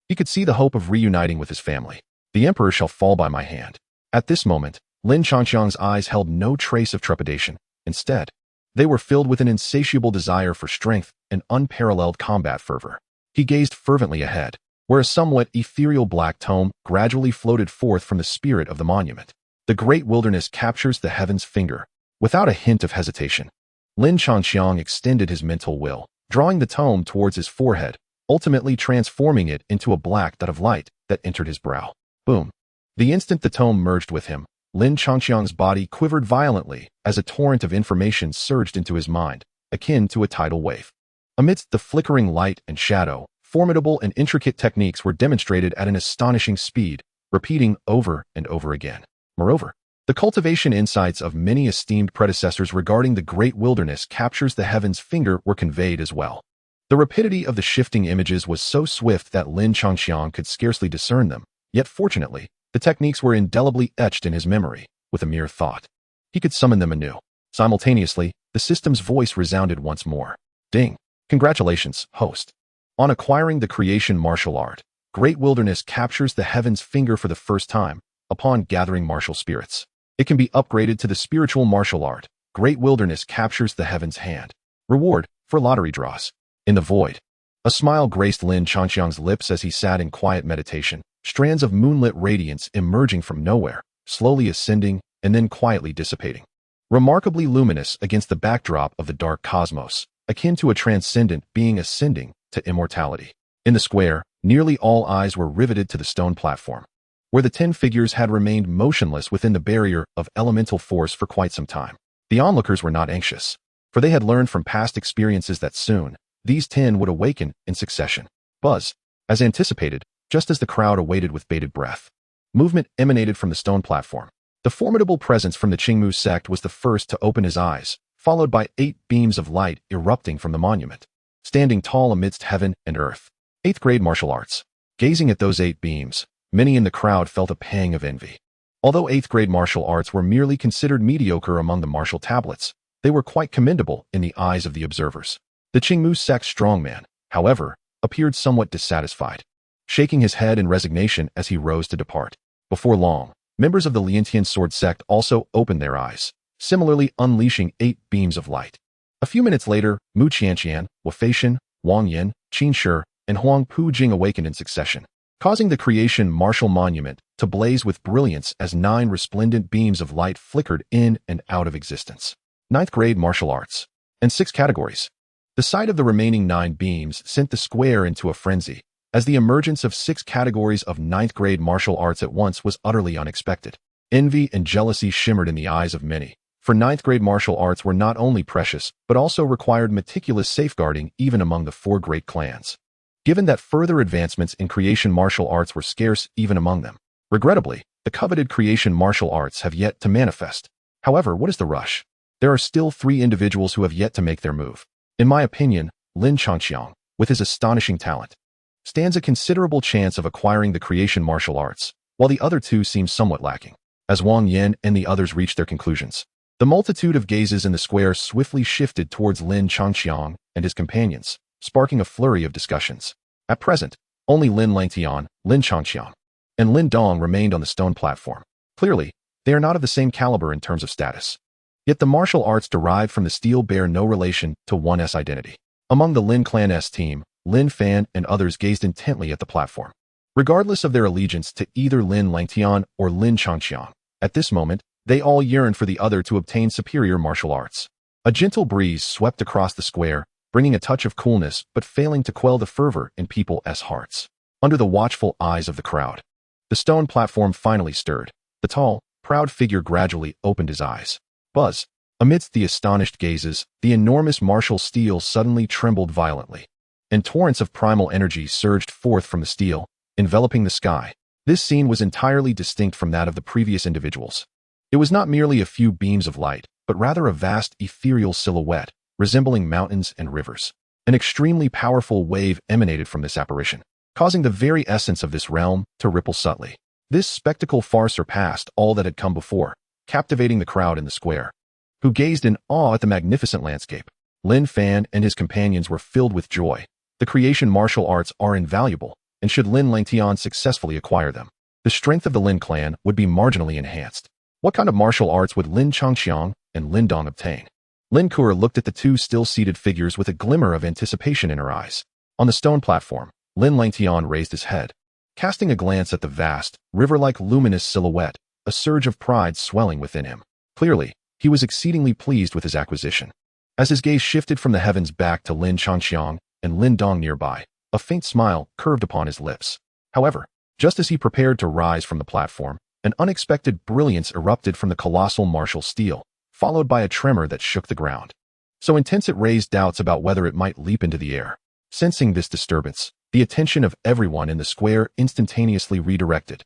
he could see the hope of reuniting with his family. The emperor shall fall by my hand. At this moment, Lin Changqiang's eyes held no trace of trepidation. Instead, they were filled with an insatiable desire for strength and unparalleled combat fervor. He gazed fervently ahead, where a somewhat ethereal black tome gradually floated forth from the spirit of the monument. The great wilderness captures the heaven's finger. Without a hint of hesitation, Lin Changqiang extended his mental will, drawing the tome towards his forehead, ultimately transforming it into a black dot of light that entered his brow. Boom. The instant the tome merged with him, Lin Changqiang's body quivered violently as a torrent of information surged into his mind, akin to a tidal wave. Amidst the flickering light and shadow, formidable and intricate techniques were demonstrated at an astonishing speed, repeating over and over again. Moreover, the cultivation insights of many esteemed predecessors regarding the great wilderness captures the heaven's finger were conveyed as well. The rapidity of the shifting images was so swift that Lin Changqiang could scarcely discern them, yet fortunately, the techniques were indelibly etched in his memory, with a mere thought. He could summon them anew. Simultaneously, the system's voice resounded once more. Ding! Congratulations, host. On acquiring the creation martial art, Great Wilderness captures the heaven's finger for the first time, upon gathering martial spirits. It can be upgraded to the spiritual martial art. Great Wilderness captures the heaven's hand. Reward for lottery draws. In the void, a smile graced Lin Changqiang's lips as he sat in quiet meditation, strands of moonlit radiance emerging from nowhere, slowly ascending and then quietly dissipating. Remarkably luminous against the backdrop of the dark cosmos, akin to a transcendent being ascending to immortality. In the square, nearly all eyes were riveted to the stone platform, where the 10 figures had remained motionless within the barrier of elemental force for quite some time. The onlookers were not anxious, for they had learned from past experiences that soon, these 10 would awaken in succession. Buzz, as anticipated, just as the crowd awaited with bated breath. Movement emanated from the stone platform. The formidable presence from the Qingmu sect was the first to open his eyes, followed by 8 beams of light erupting from the monument, standing tall amidst heaven and earth. 8th grade martial arts. Gazing at those 8 beams, many in the crowd felt a pang of envy. Although 8th grade martial arts were merely considered mediocre among the martial tablets, they were quite commendable in the eyes of the observers. The Qingmu sect strongman, however, appeared somewhat dissatisfied, shaking his head in resignation as he rose to depart. Before long, members of the Liantian sword sect also opened their eyes, similarly unleashing 8 beams of light. A few minutes later, Mu Qianqian, Wu Feishan, Wang Yin, Qin Shi, and Huang Pujing awakened in succession, causing the creation martial monument to blaze with brilliance as 9 resplendent beams of light flickered in and out of existence. 9th grade martial arts. And 6 categories. The sight of the remaining 9 beams sent the square into a frenzy, as the emergence of 6 categories of 9th grade martial arts at once was utterly unexpected. Envy and jealousy shimmered in the eyes of many, for 9th grade martial arts were not only precious, but also required meticulous safeguarding even among the 4 great clans. Given that further advancements in creation martial arts were scarce even among them, regrettably, the coveted creation martial arts have yet to manifest. However, what is the rush? There are still 3 individuals who have yet to make their move. In my opinion, Lin Changqiang, with his astonishing talent, stands a considerable chance of acquiring the creation martial arts, while the other 2 seem somewhat lacking. As Wang Yin and the others reached their conclusions, the multitude of gazes in the square swiftly shifted towards Lin Changqiang and his companions, sparking a flurry of discussions. At present, only Lin Langtian, Lin Changqiang, and Lin Dong remained on the stone platform. Clearly, they are not of the same caliber in terms of status. Yet the martial arts derived from the steel bear no relation to one's identity. Among the Lin Clan's team, Lin Fan and others gazed intently at the platform, regardless of their allegiance to either Lin Langtian or Lin Changqiang. At this moment, they all yearned for the other to obtain superior martial arts. A gentle breeze swept across the square, bringing a touch of coolness but failing to quell the fervor in people's hearts. Under the watchful eyes of the crowd, the stone platform finally stirred. The tall, proud figure gradually opened his eyes. Buzz. Amidst the astonished gazes, the enormous martial steel suddenly trembled violently, and torrents of primal energy surged forth from the steel, enveloping the sky. This scene was entirely distinct from that of the previous individuals. It was not merely a few beams of light, but rather a vast ethereal silhouette, resembling mountains and rivers. An extremely powerful wave emanated from this apparition. causing the very essence of this realm to ripple subtly. This spectacle far surpassed all that had come before, captivating the crowd in the square, who gazed in awe at the magnificent landscape. Lin Fan and his companions were filled with joy. The creation martial arts are invaluable, and should Lin Langtian successfully acquire them, the strength of the Lin clan would be marginally enhanced. What kind of martial arts would Lin Changxiang and Lin Dong obtain? Lin Kuo looked at the two still-seated figures with a glimmer of anticipation in her eyes. On the stone platform, Lin Langtian raised his head. Casting a glance at the vast, river-like luminous silhouette, a surge of pride swelling within him. Clearly, he was exceedingly pleased with his acquisition. As his gaze shifted from the heavens back to Lin Changxiang and Lin Dong nearby, a faint smile curved upon his lips. However, just as he prepared to rise from the platform, an unexpected brilliance erupted from the colossal martial steel, followed by a tremor that shook the ground. So intense it raised doubts about whether it might leap into the air. Sensing this disturbance, the attention of everyone in the square instantaneously redirected,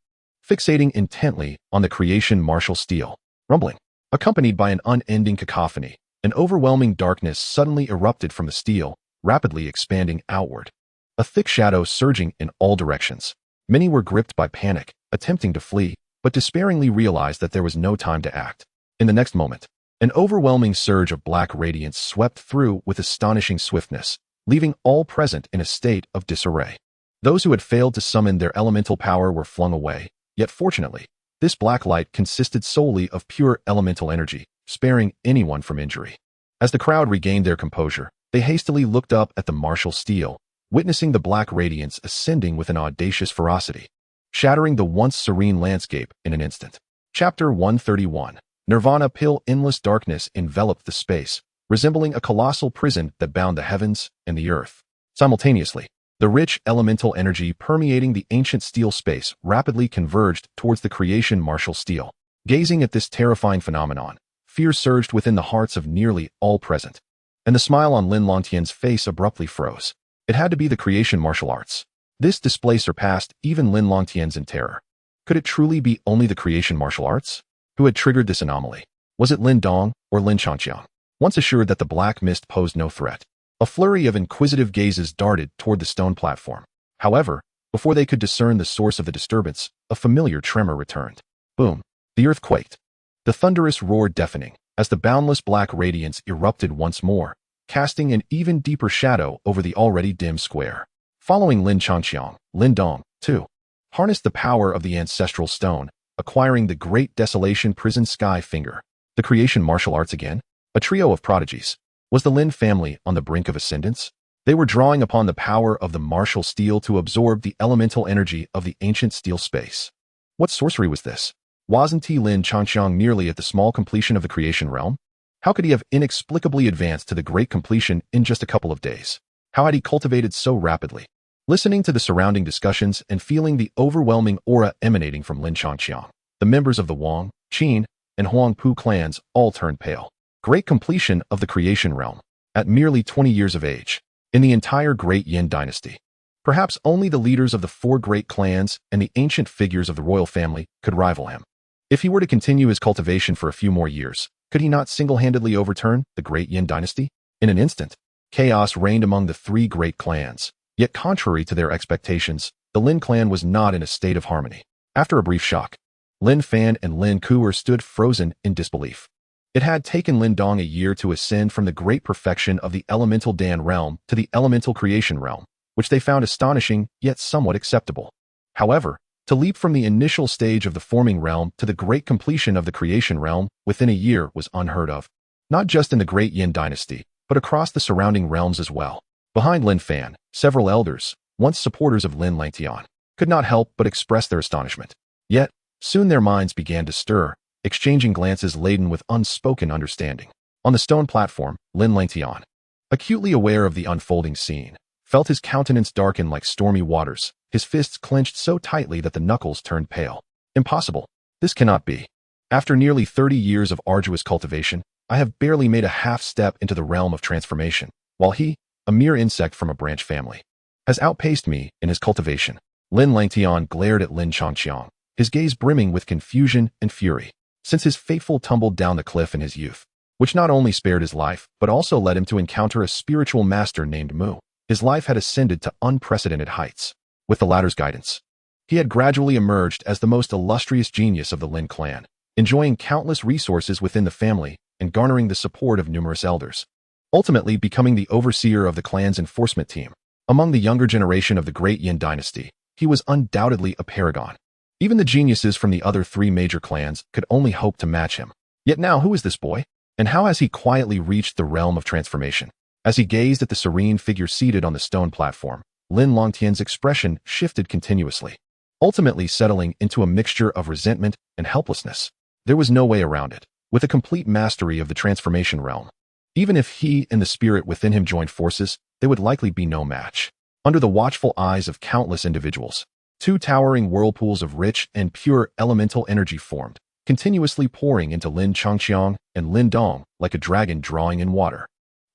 fixating intently on the creation martial steel. Rumbling, accompanied by an unending cacophony, an overwhelming darkness suddenly erupted from the steel, rapidly expanding outward. A thick shadow surging in all directions. Many were gripped by panic, attempting to flee, but despairingly realized that there was no time to act. In the next moment, an overwhelming surge of black radiance swept through with astonishing swiftness, leaving all present in a state of disarray. Those who had failed to summon their elemental power were flung away, yet fortunately, this black light consisted solely of pure elemental energy, sparing anyone from injury. As the crowd regained their composure, they hastily looked up at the martial steel, witnessing the black radiance ascending with an audacious ferocity, shattering the once serene landscape in an instant. Chapter 131. Nirvana Pill. Endless darkness enveloped the space, resembling a colossal prison that bound the heavens and the earth. Simultaneously, the rich elemental energy permeating the ancient steel space rapidly converged towards the creation martial steel. Gazing at this terrifying phenomenon, fear surged within the hearts of nearly all present, and the smile on Lin Langtian's face abruptly froze. It had to be the creation martial arts. This display surpassed even Lin Langtian's in terror. Could it truly be only the creation martial arts? Who had triggered this anomaly? Was it Lin Dong or Lin Changxiang? Once assured that the black mist posed no threat, a flurry of inquisitive gazes darted toward the stone platform. However, before they could discern the source of the disturbance, a familiar tremor returned. Boom! The earth quaked. The thunderous roar deafening, as the boundless black radiance erupted once more, casting an even deeper shadow over the already dim square. Following Lin Changxiang, Lin Dong, too, harnessed the power of the ancestral stone, acquiring the Great Desolation Prison Sky Finger. The creation martial arts again? A trio of prodigies. Was the Lin family on the brink of ascendance? They were drawing upon the power of the martial steel to absorb the elemental energy of the ancient steel space. What sorcery was this? Wasn't Lin Changxiang nearly at the small completion of the creation realm? How could he have inexplicably advanced to the great completion in just a couple of days? How had he cultivated so rapidly? Listening to the surrounding discussions and feeling the overwhelming aura emanating from Lin Changxiang, the members of the Wang, Qin, and Huangpu clans all turned pale. Great completion of the creation realm, at merely 20 years of age, in the entire Great Yin dynasty. Perhaps only the leaders of the four great clans and the ancient figures of the royal family could rival him. If he were to continue his cultivation for a few more years, could he not single-handedly overturn the Great Yin dynasty? In an instant, chaos reigned among the three great clans. Yet contrary to their expectations, the Lin clan was not in a state of harmony. After a brief shock, Lin Fan and Lin Kuo stood frozen in disbelief. It had taken Lin Dong a year to ascend from the great perfection of the elemental Dan realm to the elemental creation realm, which they found astonishing yet somewhat acceptable. However, to leap from the initial stage of the forming realm to the great completion of the creation realm within a year was unheard of, not just in the Great Yin dynasty, but across the surrounding realms as well. Behind Lin Fan, several elders, once supporters of Lin Langtian, could not help but express their astonishment. Yet, soon their minds began to stir, exchanging glances laden with unspoken understanding. On the stone platform, Lin Langtian, acutely aware of the unfolding scene, felt his countenance darken like stormy waters, his fists clenched so tightly that the knuckles turned pale. Impossible. This cannot be. After nearly 30 years of arduous cultivation, I have barely made a half step into the realm of transformation, while he, a mere insect from a branch family, has outpaced me in his cultivation. Lin Langtian glared at Lin Changxiang, his gaze brimming with confusion and fury. Since his fateful tumble down the cliff in his youth, which not only spared his life, but also led him to encounter a spiritual master named Mu, his life had ascended to unprecedented heights. with the latter's guidance. He had gradually emerged as the most illustrious genius of the Lin clan, enjoying countless resources within the family and garnering the support of numerous elders, ultimately becoming the overseer of the clan's enforcement team. Among the younger generation of the Great Yin dynasty, he was undoubtedly a paragon. Even the geniuses from the other three major clans could only hope to match him. Yet now, who is this boy? And how has he quietly reached the realm of transformation? As he gazed at the serene figure seated on the stone platform, Lin Longtian's expression shifted continuously, ultimately settling into a mixture of resentment and helplessness. There was no way around it. With a complete mastery of the transformation realm, even if he and the spirit within him joined forces, they would likely be no match. Under the watchful eyes of countless individuals, two towering whirlpools of rich and pure elemental energy formed, continuously pouring into Lin Changqiang and Lin Dong like a dragon drawing in water.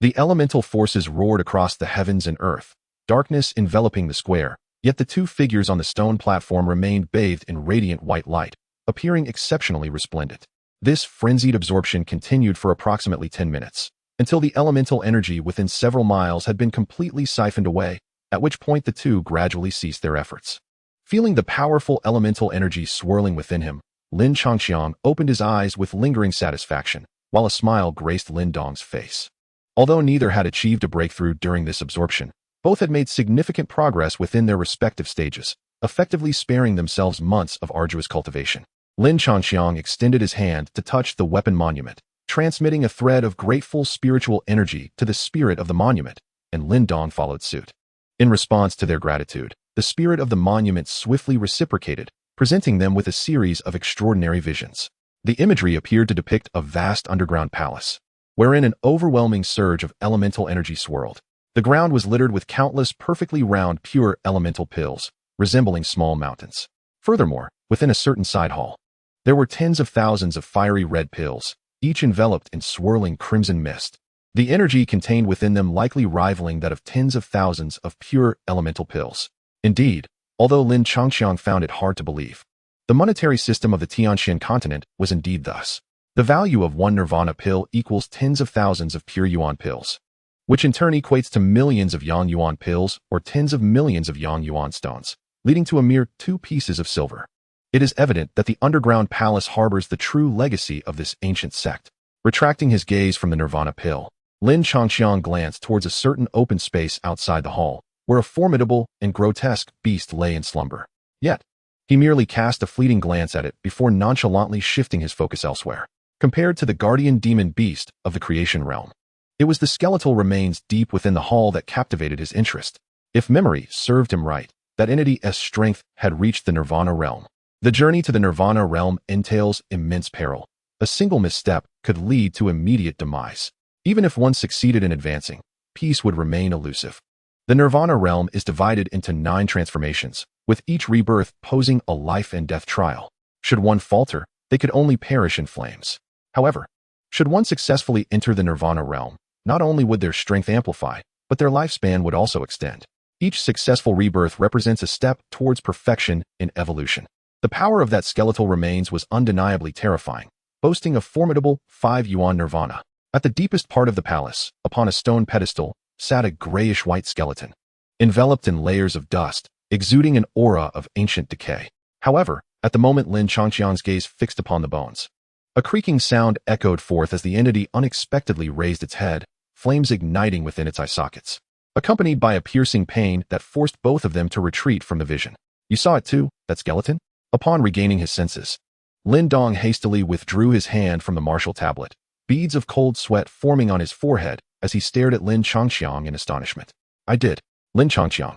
The elemental forces roared across the heavens and earth, darkness enveloping the square, yet the two figures on the stone platform remained bathed in radiant white light, appearing exceptionally resplendent. This frenzied absorption continued for approximately 10 minutes, until the elemental energy within several miles had been completely siphoned away, at which point the two gradually ceased their efforts. Feeling the powerful elemental energy swirling within him, Lin Changqiang opened his eyes with lingering satisfaction, while a smile graced Lin Dong's face. Although neither had achieved a breakthrough during this absorption, both had made significant progress within their respective stages, effectively sparing themselves months of arduous cultivation. Lin Changqiang extended his hand to touch the weapon monument, transmitting a thread of grateful spiritual energy to the spirit of the monument, and Lin Dong followed suit. In response to their gratitude, the spirit of the monument swiftly reciprocated, presenting them with a series of extraordinary visions. The imagery appeared to depict a vast underground palace, wherein an overwhelming surge of elemental energy swirled. The ground was littered with countless perfectly round pure elemental pills, resembling small mountains. Furthermore, within a certain side hall, there were tens of thousands of fiery red pills, each enveloped in swirling crimson mist. The energy contained within them likely rivaling that of tens of thousands of pure elemental pills. Indeed, although Lin Changqiang found it hard to believe, the monetary system of the Tianxian continent was indeed thus. The value of one nirvana pill equals tens of thousands of pure yuan pills, which in turn equates to millions of yang yuan pills or tens of millions of yang yuan stones, leading to a mere 2 pieces of silver. It is evident that the underground palace harbors the true legacy of this ancient sect. Retracting his gaze from the nirvana pill, Lin Changqiang glanced towards a certain open space outside the hall, where a formidable and grotesque beast lay in slumber. Yet, he merely cast a fleeting glance at it before nonchalantly shifting his focus elsewhere. Compared to the guardian demon beast of the creation realm, it was the skeletal remains deep within the hall that captivated his interest. If memory served him right, that entity's strength had reached the nirvana realm. The journey to the nirvana realm entails immense peril. A single misstep could lead to immediate demise. Even if one succeeded in advancing, peace would remain elusive. The nirvana realm is divided into 9 transformations, with each rebirth posing a life and death trial. Should one falter, they could only perish in flames. However, should one successfully enter the nirvana realm, not only would their strength amplify, but their lifespan would also extend. Each successful rebirth represents a step towards perfection in evolution. The power of that skeletal remains was undeniably terrifying, boasting a formidable 5 yuan nirvana. At the deepest part of the palace, upon a stone pedestal, sat a grayish-white skeleton, enveloped in layers of dust, exuding an aura of ancient decay. However, at the moment Lin Changqiang's gaze fixed upon the bones, a creaking sound echoed forth as the entity unexpectedly raised its head, flames igniting within its eye sockets, accompanied by a piercing pain that forced both of them to retreat from the vision. You saw it too, that skeleton? Upon regaining his senses, Lin Dong hastily withdrew his hand from the martial tablet, beads of cold sweat forming on his forehead as he stared at Lin Changqiang in astonishment. I did. Lin Changqiang,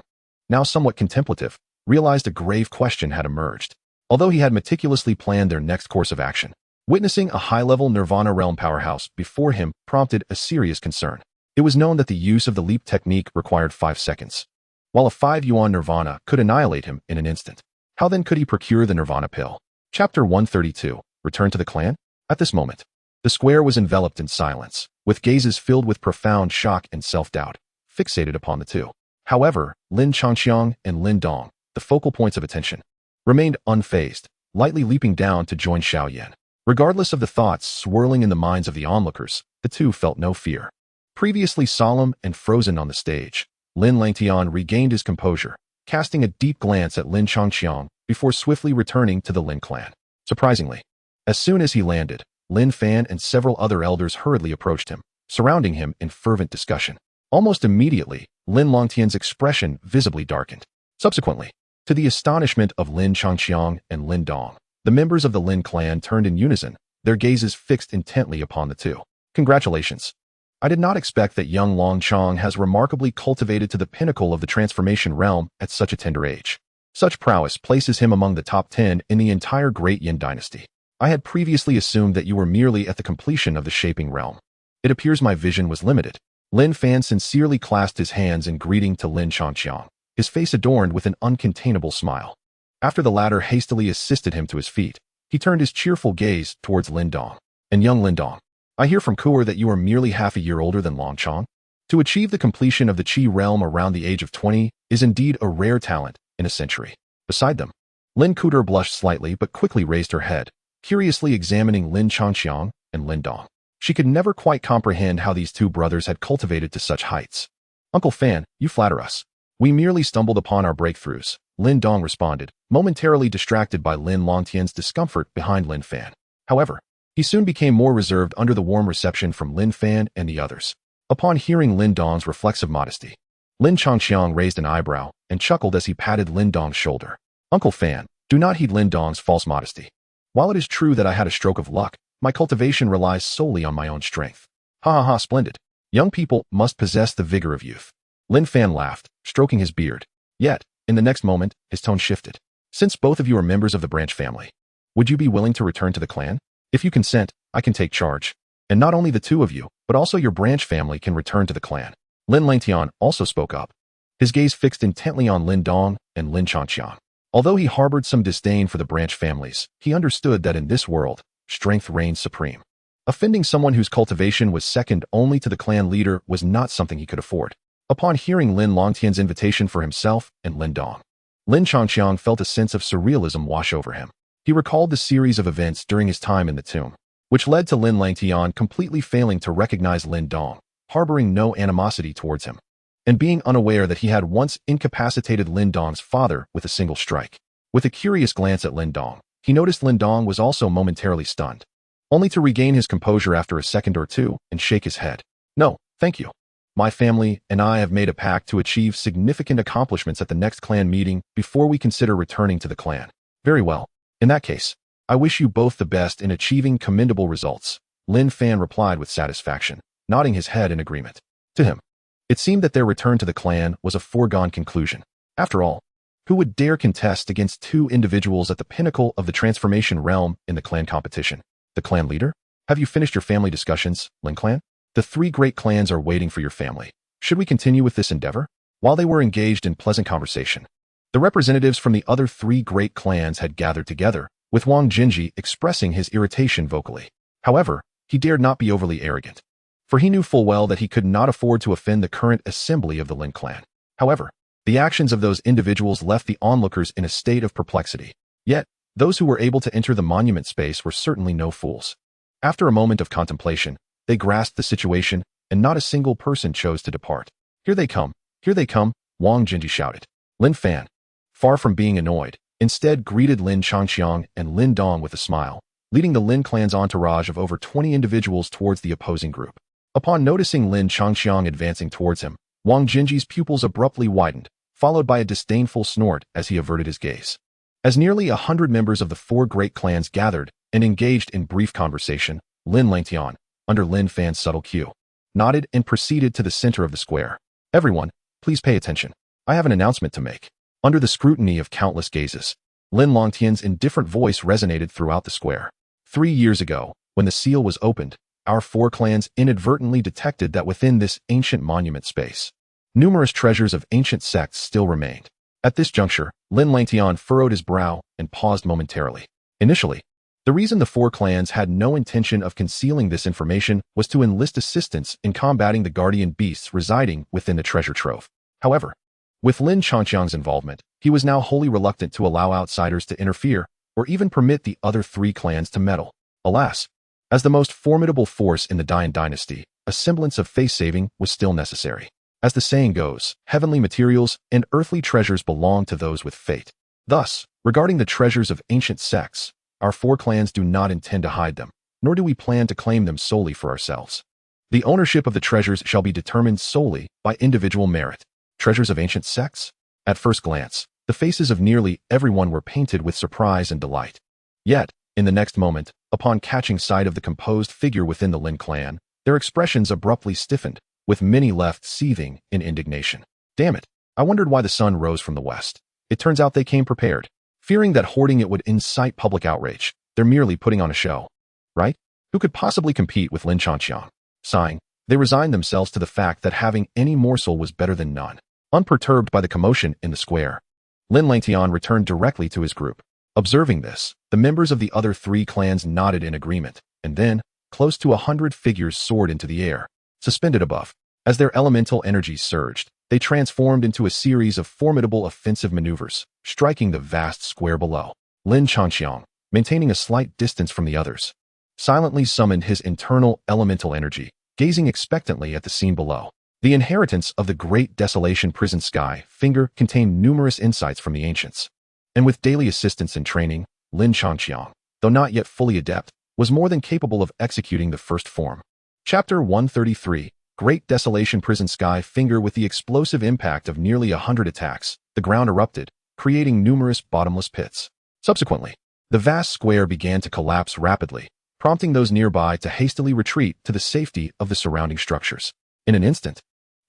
now somewhat contemplative, realized a grave question had emerged. Although he had meticulously planned their next course of action, witnessing a high-level Nirvana realm powerhouse before him prompted a serious concern. It was known that the use of the leap technique required 5 seconds, while a 5 yuan Nirvana could annihilate him in an instant. How then could he procure the Nirvana pill? Chapter 132, Return to the Clan? At this moment, the square was enveloped in silence, with gazes filled with profound shock and self-doubt, fixated upon the two. However, Lin Changqiang and Lin Dong, the focal points of attention, remained unfazed, lightly leaping down to join Xiaoyan. Regardless of the thoughts swirling in the minds of the onlookers, the two felt no fear. Previously solemn and frozen on the stage, Lin Langtian regained his composure, casting a deep glance at Lin Changqiang before swiftly returning to the Lin clan. Surprisingly, as soon as he landed, Lin Fan and several other elders hurriedly approached him, surrounding him in fervent discussion. Almost immediately, Lin Longtian's expression visibly darkened. Subsequently, to the astonishment of Lin Changqiang and Lin Dong, the members of the Lin clan turned in unison, their gazes fixed intently upon the two. Congratulations. I did not expect that young Long Chong has remarkably cultivated to the pinnacle of the transformation realm at such a tender age. Such prowess places him among the top 10 in the entire Great Yin dynasty. I had previously assumed that you were merely at the completion of the shaping realm. It appears my vision was limited. Lin Fan sincerely clasped his hands in greeting to Lin Changqiang, his face adorned with an uncontainable smile. After the latter hastily assisted him to his feet, he turned his cheerful gaze towards Lin Dong. And young Lin Dong, I hear from Kuer that you are merely half a year older than Long Chong. To achieve the completion of the Qi realm around the age of 20 is indeed a rare talent in a century. Beside them, Lin Kuter blushed slightly but quickly raised her head, curiously examining Lin Changqiang and Lin Dong. She could never quite comprehend how these two brothers had cultivated to such heights. Uncle Fan, you flatter us. We merely stumbled upon our breakthroughs, Lin Dong responded, momentarily distracted by Lin Longtian's discomfort behind Lin Fan. However, he soon became more reserved under the warm reception from Lin Fan and the others. Upon hearing Lin Dong's reflexive modesty, Lin Changqiang raised an eyebrow and chuckled as he patted Lin Dong's shoulder. Uncle Fan, do not heed Lin Dong's false modesty. While it is true that I had a stroke of luck, my cultivation relies solely on my own strength. Ha ha ha, splendid. Young people must possess the vigor of youth. Lin Fan laughed, stroking his beard. Yet, in the next moment, his tone shifted. Since both of you are members of the branch family, would you be willing to return to the clan? If you consent, I can take charge. And not only the two of you, but also your branch family can return to the clan. Lin Langtian also spoke up, his gaze fixed intently on Lin Dong and Lin Changqiang. Although he harbored some disdain for the branch families, he understood that in this world, strength reigns supreme. Offending someone whose cultivation was second only to the clan leader was not something he could afford. Upon hearing Lin Longtian's invitation for himself and Lin Dong, Lin Changqiang felt a sense of surrealism wash over him. He recalled the series of events during his time in the tomb, which led to Lin Langtian completely failing to recognize Lin Dong, harboring no animosity towards him, and being unaware that he had once incapacitated Lin Dong's father with a single strike. With a curious glance at Lin Dong, he noticed Lin Dong was also momentarily stunned, only to regain his composure after a second or two and shake his head. No, thank you. My family and I have made a pact to achieve significant accomplishments at the next clan meeting before we consider returning to the clan. Very well. In that case, I wish you both the best in achieving commendable results, Lin Fan replied with satisfaction, nodding his head in agreement. To him, it seemed that their return to the clan was a foregone conclusion. After all, who would dare contest against two individuals at the pinnacle of the transformation realm in the clan competition? The clan leader? Have you finished your family discussions, Lin Clan? The three great clans are waiting for your family. Should we continue with this endeavor? While they were engaged in pleasant conversation, the representatives from the other three great clans had gathered together, with Wang Jinji expressing his irritation vocally. However, he dared not be overly arrogant, for he knew full well that he could not afford to offend the current assembly of the Lin clan. However, the actions of those individuals left the onlookers in a state of perplexity. Yet, those who were able to enter the monument space were certainly no fools. After a moment of contemplation, they grasped the situation, and not a single person chose to depart. Here they come, Wang Jinji shouted. Lin Fan, far from being annoyed, instead greeted Lin Changqiang and Lin Dong with a smile, leading the Lin clan's entourage of over 20 individuals towards the opposing group. Upon noticing Lin Changqiang advancing towards him, Wang Jinji's pupils abruptly widened, followed by a disdainful snort as he averted his gaze. As nearly 100 members of the four great clans gathered and engaged in brief conversation, Lin Langtian, under Lin Fan's subtle cue, nodded and proceeded to the center of the square. Everyone, please pay attention. I have an announcement to make. Under the scrutiny of countless gazes, Lin Longtian's indifferent voice resonated throughout the square. 3 years ago, when the seal was opened, our four clans inadvertently detected that within this ancient monument space, numerous treasures of ancient sects still remained. At this juncture, Lin Langtian furrowed his brow and paused momentarily. Initially, the reason the four clans had no intention of concealing this information was to enlist assistance in combating the guardian beasts residing within the treasure trove. However, with Lin Changqiang's involvement, he was now wholly reluctant to allow outsiders to interfere or even permit the other three clans to meddle. Alas, as the most formidable force in the Dian dynasty, a semblance of face-saving was still necessary. As the saying goes, heavenly materials and earthly treasures belong to those with fate. Thus, regarding the treasures of ancient sects, our four clans do not intend to hide them, nor do we plan to claim them solely for ourselves. The ownership of the treasures shall be determined solely by individual merit. Treasures of ancient sects? At first glance, the faces of nearly everyone were painted with surprise and delight. Yet, in the next moment, upon catching sight of the composed figure within the Lin clan, their expressions abruptly stiffened, with many left seething in indignation. Damn it, I wondered why the sun rose from the west. It turns out they came prepared. Fearing that hoarding it would incite public outrage, they're merely putting on a show. Right? Who could possibly compete with Lin Chanxiang? Sighing, they resigned themselves to the fact that having any morsel was better than none. Unperturbed by the commotion in the square, Lin Langtian returned directly to his group. Observing this, the members of the other three clans nodded in agreement, and then, close to 100 figures soared into the air, suspended above. As their elemental energies surged, they transformed into a series of formidable offensive maneuvers, striking the vast square below. Lin Chanxiang, maintaining a slight distance from the others, silently summoned his internal elemental energy, gazing expectantly at the scene below. The inheritance of the Great Desolation Prison Sky Finger contained numerous insights from the ancients. And with daily assistance and training, Lin Chanxiang, though not yet fully adept, was more than capable of executing the first form. Chapter 133, Great Desolation Prison Sky Finger. With the explosive impact of nearly 100 attacks, the ground erupted, creating numerous bottomless pits. Subsequently, the vast square began to collapse rapidly, prompting those nearby to hastily retreat to the safety of the surrounding structures. In an instant,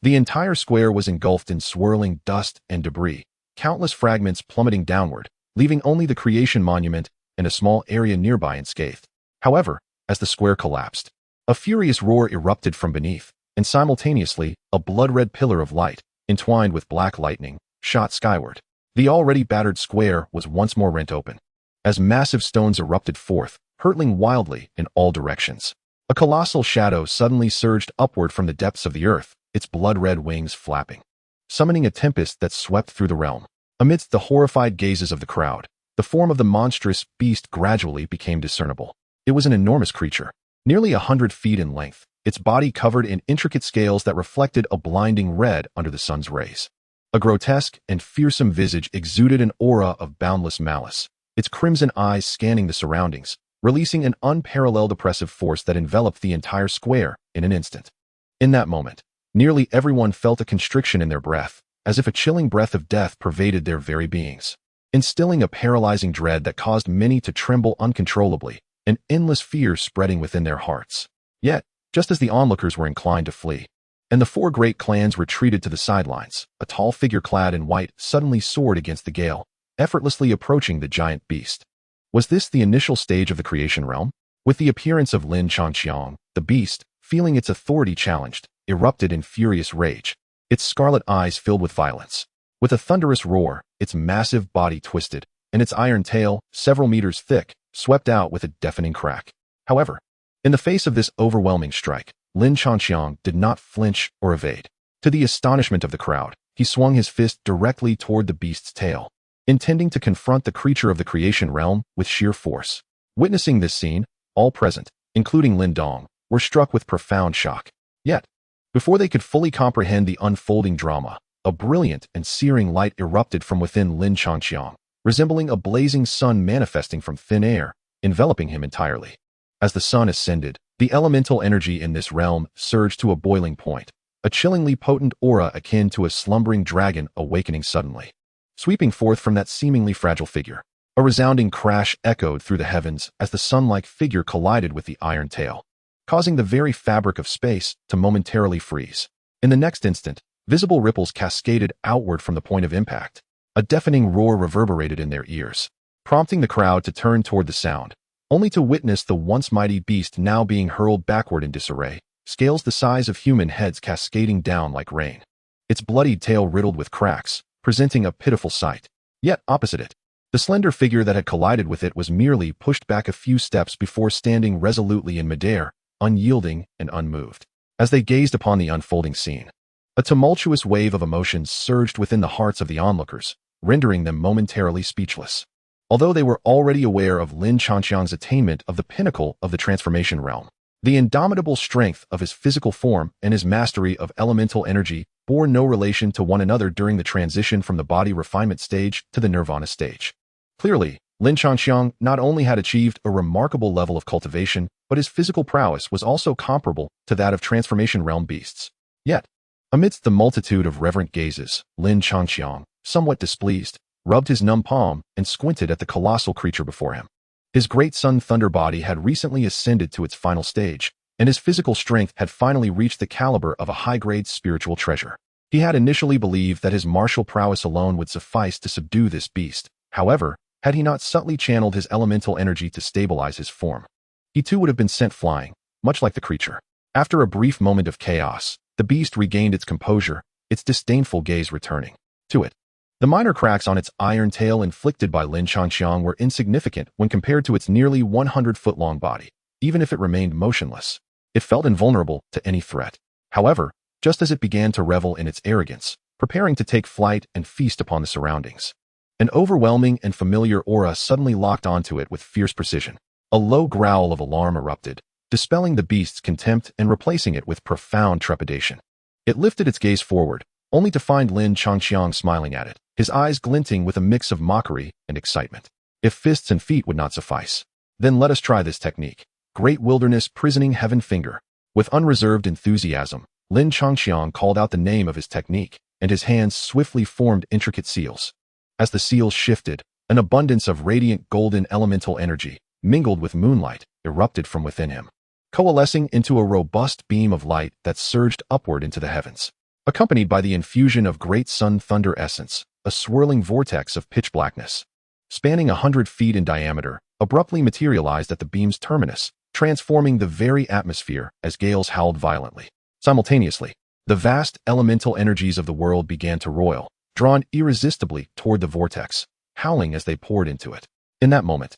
the entire square was engulfed in swirling dust and debris, countless fragments plummeting downward, leaving only the creation monument and a small area nearby unscathed. However, as the square collapsed, a furious roar erupted from beneath, and simultaneously, a blood-red pillar of light, entwined with black lightning, shot skyward. The already battered square was once more rent open, as massive stones erupted forth, hurtling wildly in all directions. A colossal shadow suddenly surged upward from the depths of the earth, its blood-red wings flapping, summoning a tempest that swept through the realm. Amidst the horrified gazes of the crowd, the form of the monstrous beast gradually became discernible. It was an enormous creature, nearly 100 feet in length, its body covered in intricate scales that reflected a blinding red under the sun's rays. A grotesque and fearsome visage exuded an aura of boundless malice, its crimson eyes scanning the surroundings, releasing an unparalleled oppressive force that enveloped the entire square in an instant. In that moment, nearly everyone felt a constriction in their breath, as if a chilling breath of death pervaded their very beings, instilling a paralyzing dread that caused many to tremble uncontrollably, an endless fear spreading within their hearts. Yet, just as the onlookers were inclined to flee, and the four great clans retreated to the sidelines, a tall figure clad in white suddenly soared against the gale, effortlessly approaching the giant beast. Was this the initial stage of the creation realm? With the appearance of Lin Chanxiang, the beast, feeling its authority challenged, erupted in furious rage, its scarlet eyes filled with violence. With a thunderous roar, its massive body twisted, and its iron tail, several meters thick, swept out with a deafening crack. However, in the face of this overwhelming strike, Lin Chanxiang did not flinch or evade. To the astonishment of the crowd, he swung his fist directly toward the beast's tail, intending to confront the creature of the creation realm with sheer force. Witnessing this scene, all present, including Lin Dong, were struck with profound shock. Yet, before they could fully comprehend the unfolding drama, a brilliant and searing light erupted from within Lin Chanxiang, resembling a blazing sun manifesting from thin air, enveloping him entirely. As the sun ascended, the elemental energy in this realm surged to a boiling point, a chillingly potent aura akin to a slumbering dragon awakening suddenly. Sweeping forth from that seemingly fragile figure, a resounding crash echoed through the heavens as the sun-like figure collided with the iron tail, causing the very fabric of space to momentarily freeze. In the next instant, visible ripples cascaded outward from the point of impact. A deafening roar reverberated in their ears, prompting the crowd to turn toward the sound, only to witness the once mighty beast now being hurled backward in disarray, scales the size of human heads cascading down like rain. Its bloodied tail riddled with cracks, presenting a pitiful sight. Yet opposite it, the slender figure that had collided with it was merely pushed back a few steps before standing resolutely in midair, unyielding and unmoved. As they gazed upon the unfolding scene, a tumultuous wave of emotions surged within the hearts of the onlookers, rendering them momentarily speechless. Although they were already aware of Lin Chanxiang's attainment of the pinnacle of the transformation realm, The indomitable strength of his physical form and his mastery of elemental energy bore no relation to one another during the transition from the body refinement stage to the nirvana stage. Clearly, Lin Changxiang not only had achieved a remarkable level of cultivation, but his physical prowess was also comparable to that of transformation realm beasts. Yet, amidst the multitude of reverent gazes, Lin Changxiang, somewhat displeased, rubbed his numb palm and squinted at the colossal creature before him. His great sun thunder body had recently ascended to its final stage, and his physical strength had finally reached the caliber of a high-grade spiritual treasure. He had initially believed that his martial prowess alone would suffice to subdue this beast. However, had he not subtly channeled his elemental energy to stabilize his form, he too would have been sent flying, much like the creature. After a brief moment of chaos, the beast regained its composure, its disdainful gaze returning to it. The minor cracks on its iron tail inflicted by Lin Changxiang were insignificant when compared to its nearly 100-foot-long body. Even if it remained motionless, it felt invulnerable to any threat. However, just as it began to revel in its arrogance, preparing to take flight and feast upon the surroundings, an overwhelming and familiar aura suddenly locked onto it with fierce precision. A low growl of alarm erupted, dispelling the beast's contempt and replacing it with profound trepidation. It lifted its gaze forward, only to find Lin Changxiang smiling at it, his eyes glinting with a mix of mockery and excitement. If fists and feet would not suffice, then let us try this technique. Great Wilderness Prisoning Heaven Finger. With unreserved enthusiasm, Lin Changxiang called out the name of his technique, and his hands swiftly formed intricate seals. As the seals shifted, an abundance of radiant golden elemental energy, mingled with moonlight, erupted from within him, coalescing into a robust beam of light that surged upward into the heavens. Accompanied by the infusion of great sun thunder essence, a swirling vortex of pitch blackness, spanning 100 feet in diameter, abruptly materialized at the beam's terminus, transforming the very atmosphere as gales howled violently. Simultaneously, the vast elemental energies of the world began to roil, drawn irresistibly toward the vortex, howling as they poured into it. In that moment,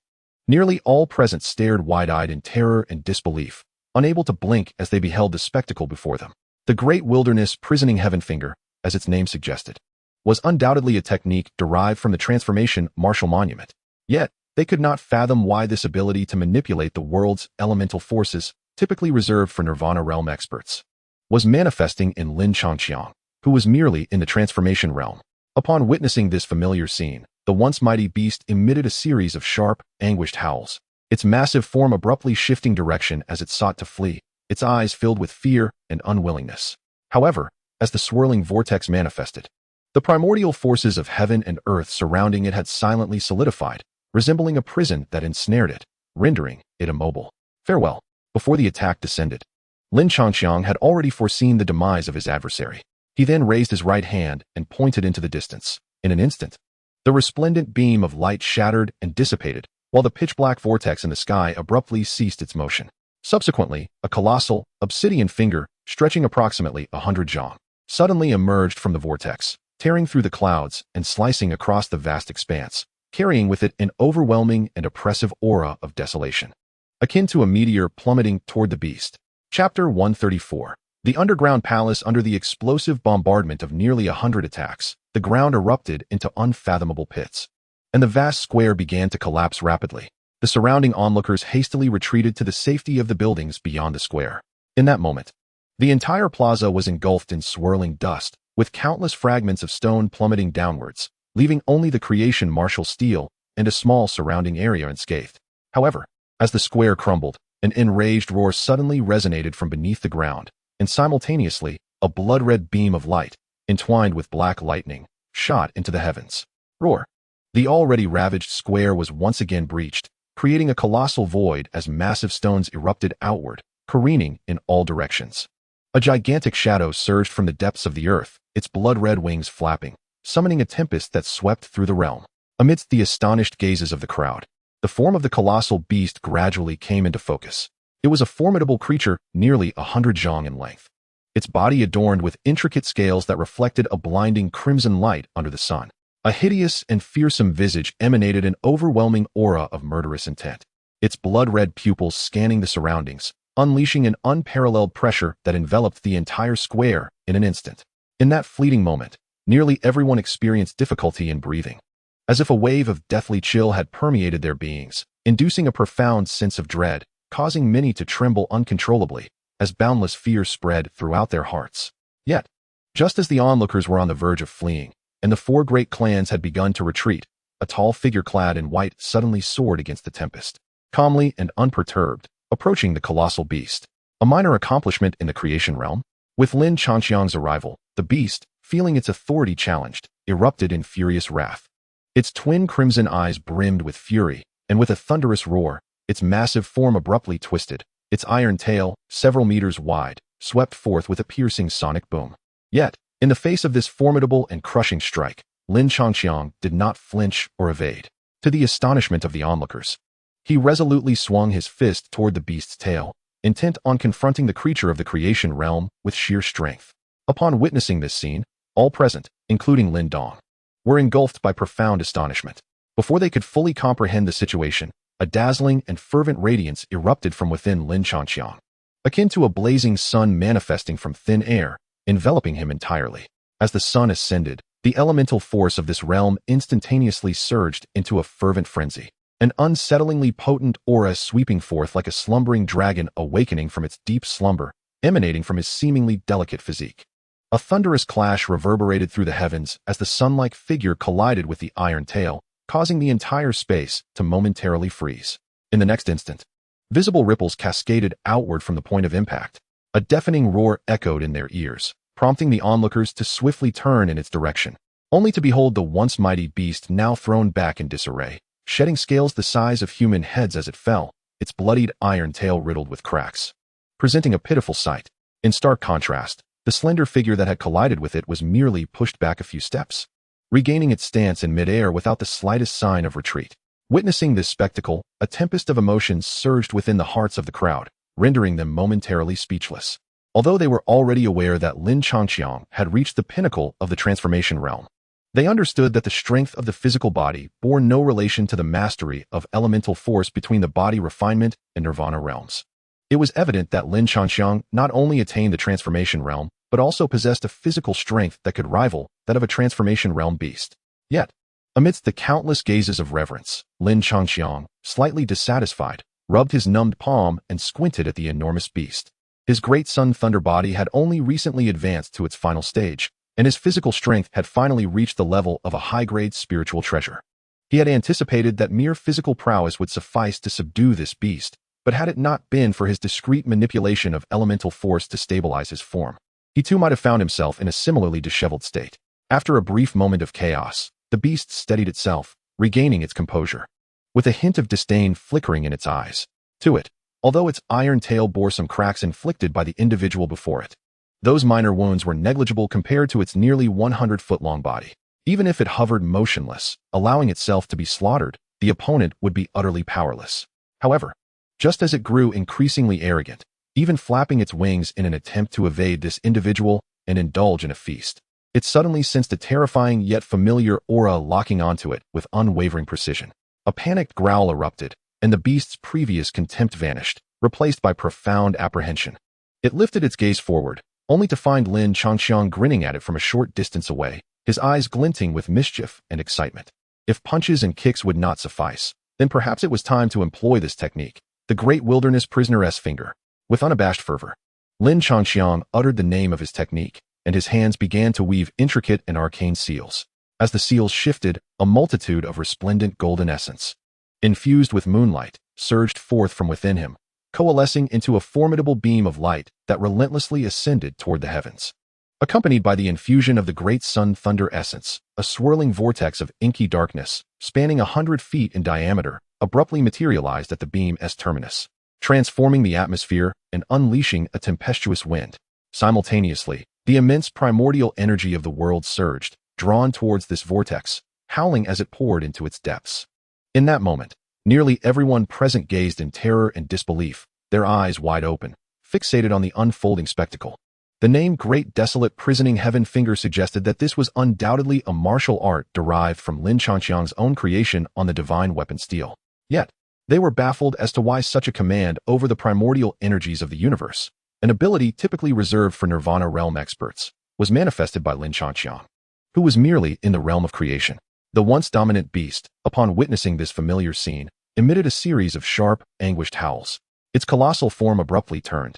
nearly all present stared wide-eyed in terror and disbelief, unable to blink as they beheld the spectacle before them. The Great Wilderness Prisoning Heaven Finger, as its name suggested, was undoubtedly a technique derived from the Transformation Martial Monument. Yet, they could not fathom why this ability to manipulate the world's elemental forces, typically reserved for Nirvana realm experts, was manifesting in Lin Changxiang, who was merely in the Transformation realm. Upon witnessing this familiar scene, the once mighty beast emitted a series of sharp, anguished howls, its massive form abruptly shifting direction as it sought to flee, its eyes filled with fear and unwillingness. However, as the swirling vortex manifested, the primordial forces of heaven and earth surrounding it had silently solidified, resembling a prison that ensnared it, rendering it immobile. Farewell. Before the attack descended, Lin Changxiang had already foreseen the demise of his adversary. He then raised his right hand and pointed into the distance. In an instant, the resplendent beam of light shattered and dissipated, while the pitch-black vortex in the sky abruptly ceased its motion. Subsequently, a colossal, obsidian finger, stretching approximately 100 zhang, suddenly emerged from the vortex, tearing through the clouds and slicing across the vast expanse, carrying with it an overwhelming and oppressive aura of desolation, akin to a meteor plummeting toward the beast. Chapter 134. The underground palace. Under the explosive bombardment of nearly 100 attacks, the ground erupted into unfathomable pits, and the vast square began to collapse rapidly. The surrounding onlookers hastily retreated to the safety of the buildings beyond the square. In that moment, the entire plaza was engulfed in swirling dust, with countless fragments of stone plummeting downwards, leaving only the creation martial steel and a small surrounding area unscathed. However, as the square crumbled, an enraged roar suddenly resonated from beneath the ground, and simultaneously, a blood-red beam of light, entwined with black lightning, shot into the heavens. Roar! The already ravaged square was once again breached, creating a colossal void as massive stones erupted outward, careening in all directions. A gigantic shadow surged from the depths of the earth, its blood-red wings flapping, summoning a tempest that swept through the realm. Amidst the astonished gazes of the crowd, the form of the colossal beast gradually came into focus. It was a formidable creature nearly 100 zhang in length, its body adorned with intricate scales that reflected a blinding crimson light under the sun. A hideous and fearsome visage emanated an overwhelming aura of murderous intent, its blood-red pupils scanning the surroundings, unleashing an unparalleled pressure that enveloped the entire square in an instant. In that fleeting moment, nearly everyone experienced difficulty in breathing, as if a wave of deathly chill had permeated their beings, inducing a profound sense of dread. causing many to tremble uncontrollably as boundless fear spread throughout their hearts. Yet, just as the onlookers were on the verge of fleeing, and the four great clans had begun to retreat, a tall figure clad in white suddenly soared against the tempest, calmly and unperturbed, approaching the colossal beast. A minor accomplishment in the creation realm. With Lin Changxiang's arrival, the beast, feeling its authority challenged, erupted in furious wrath. Its twin crimson eyes brimmed with fury, and with a thunderous roar, its massive form abruptly twisted, its iron tail, several meters wide, swept forth with a piercing sonic boom. Yet, in the face of this formidable and crushing strike, Lin Changxiang did not flinch or evade. To the astonishment of the onlookers, he resolutely swung his fist toward the beast's tail, intent on confronting the creature of the creation realm with sheer strength. Upon witnessing this scene, all present, including Lin Dong, were engulfed by profound astonishment. Before they could fully comprehend the situation, a dazzling and fervent radiance erupted from within Lin Changxiang, akin to a blazing sun manifesting from thin air, enveloping him entirely. As the sun ascended, the elemental force of this realm instantaneously surged into a fervent frenzy, an unsettlingly potent aura sweeping forth like a slumbering dragon awakening from its deep slumber, emanating from his seemingly delicate physique. A thunderous clash reverberated through the heavens as the sun-like figure collided with the iron tail, causing the entire space to momentarily freeze. In the next instant, visible ripples cascaded outward from the point of impact. A deafening roar echoed in their ears, prompting the onlookers to swiftly turn in its direction, only to behold the once mighty beast now thrown back in disarray, shedding scales the size of human heads as it fell, its bloodied iron tail riddled with cracks. Presenting a pitiful sight. In stark contrast, the slender figure that had collided with it was merely pushed back a few steps, regaining its stance in midair without the slightest sign of retreat. Witnessing this spectacle, a tempest of emotions surged within the hearts of the crowd, rendering them momentarily speechless. Although they were already aware that Lin Changxiang had reached the pinnacle of the transformation realm, they understood that the strength of the physical body bore no relation to the mastery of elemental force between the body refinement and nirvana realms. It was evident that Lin Changxiang not only attained the transformation realm, but also possessed a physical strength that could rival that of a transformation realm beast. Yet, amidst the countless gazes of reverence, Lin Changxiang, slightly dissatisfied, rubbed his numbed palm and squinted at the enormous beast. His great sun thunder body had only recently advanced to its final stage, and his physical strength had finally reached the level of a high-grade spiritual treasure. He had anticipated that mere physical prowess would suffice to subdue this beast, but had it not been for his discreet manipulation of elemental force to stabilize his form, he too might have found himself in a similarly disheveled state. After a brief moment of chaos, the beast steadied itself, regaining its composure, with a hint of disdain flickering in its eyes. To it, although its iron tail bore some cracks inflicted by the individual before it, those minor wounds were negligible compared to its nearly 100-foot-long body. Even if it hovered motionless, allowing itself to be slaughtered, the opponent would be utterly powerless. However, just as it grew increasingly arrogant, even flapping its wings in an attempt to evade this individual and indulge in a feast, it suddenly sensed a terrifying yet familiar aura locking onto it with unwavering precision. A panicked growl erupted, and the beast's previous contempt vanished, replaced by profound apprehension. It lifted its gaze forward, only to find Lin Changxiang grinning at it from a short distance away, his eyes glinting with mischief and excitement. If punches and kicks would not suffice, then perhaps it was time to employ this technique, the great wilderness prisoner's finger. With unabashed fervor, Lin Changxiang uttered the name of his technique, and his hands began to weave intricate and arcane seals. As the seals shifted, a multitude of resplendent golden essence, infused with moonlight, surged forth from within him, coalescing into a formidable beam of light that relentlessly ascended toward the heavens. Accompanied by the infusion of the great sun thunder essence, a swirling vortex of inky darkness, spanning 100 feet in diameter, abruptly materialized at the beam's terminus, transforming the atmosphere and unleashing a tempestuous wind. Simultaneously, the immense primordial energy of the world surged, drawn towards this vortex, howling as it poured into its depths. In that moment, nearly everyone present gazed in terror and disbelief, their eyes wide open, fixated on the unfolding spectacle. The name Great Desolate Prisoning Heaven Finger suggested that this was undoubtedly a martial art derived from Lin Changxiang's own creation on the divine weapon steel. Yet, they were baffled as to why such a command over the primordial energies of the universe, an ability typically reserved for Nirvana realm experts, was manifested by Lin Changxiang, who was merely in the realm of creation. The once dominant beast, upon witnessing this familiar scene, emitted a series of sharp, anguished howls. Its colossal form abruptly turned,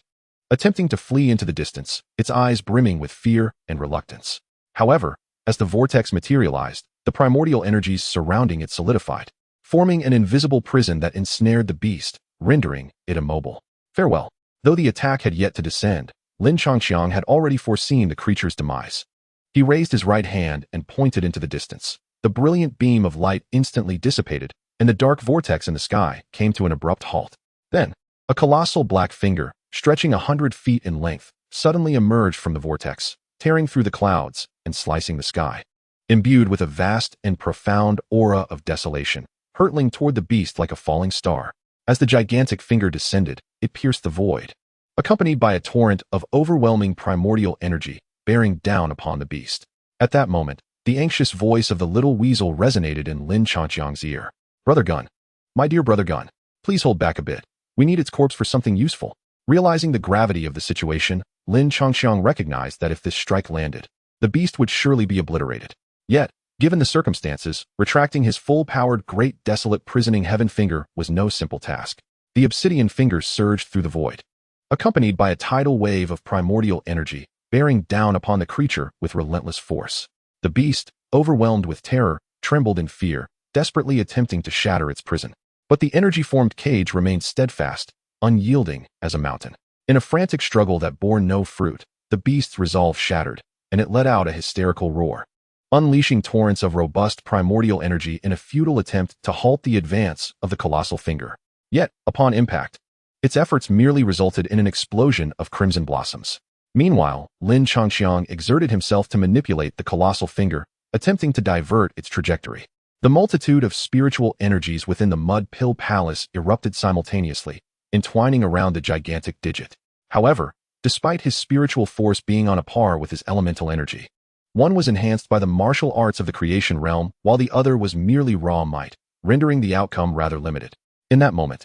attempting to flee into the distance, its eyes brimming with fear and reluctance. However, as the vortex materialized, the primordial energies surrounding it solidified, forming an invisible prison that ensnared the beast, rendering it immobile. Farewell. Though the attack had yet to descend, Lin Changqiang had already foreseen the creature's demise. He raised his right hand and pointed into the distance. The brilliant beam of light instantly dissipated, and the dark vortex in the sky came to an abrupt halt. Then, a colossal black finger, stretching 100 feet in length, suddenly emerged from the vortex, tearing through the clouds and slicing the sky. Imbued with a vast and profound aura of desolation, hurtling toward the beast like a falling star. As the gigantic finger descended, it pierced the void, accompanied by a torrent of overwhelming primordial energy bearing down upon the beast. At that moment, the anxious voice of the little weasel resonated in Lin Changqiang's ear. "Brother Gun, my dear brother Gun, please hold back a bit. We need its corpse for something useful." Realizing the gravity of the situation, Lin Changqiang recognized that if this strike landed, the beast would surely be obliterated. Yet, given the circumstances, retracting his full-powered great desolate prisoning heaven finger was no simple task. The obsidian fingers surged through the void, accompanied by a tidal wave of primordial energy, bearing down upon the creature with relentless force. The beast, overwhelmed with terror, trembled in fear, desperately attempting to shatter its prison. But the energy-formed cage remained steadfast, unyielding as a mountain. In a frantic struggle that bore no fruit, the beast's resolve shattered, and it let out a hysterical roar, unleashing torrents of robust primordial energy in a futile attempt to halt the advance of the colossal finger. Yet, upon impact, its efforts merely resulted in an explosion of crimson blossoms. Meanwhile, Lin Changqiang exerted himself to manipulate the colossal finger, attempting to divert its trajectory. The multitude of spiritual energies within the Mud Pill Palace erupted simultaneously, entwining around the gigantic digit. However, despite his spiritual force being on a par with his elemental energy, one was enhanced by the martial arts of the creation realm, while the other was merely raw might, rendering the outcome rather limited. In that moment,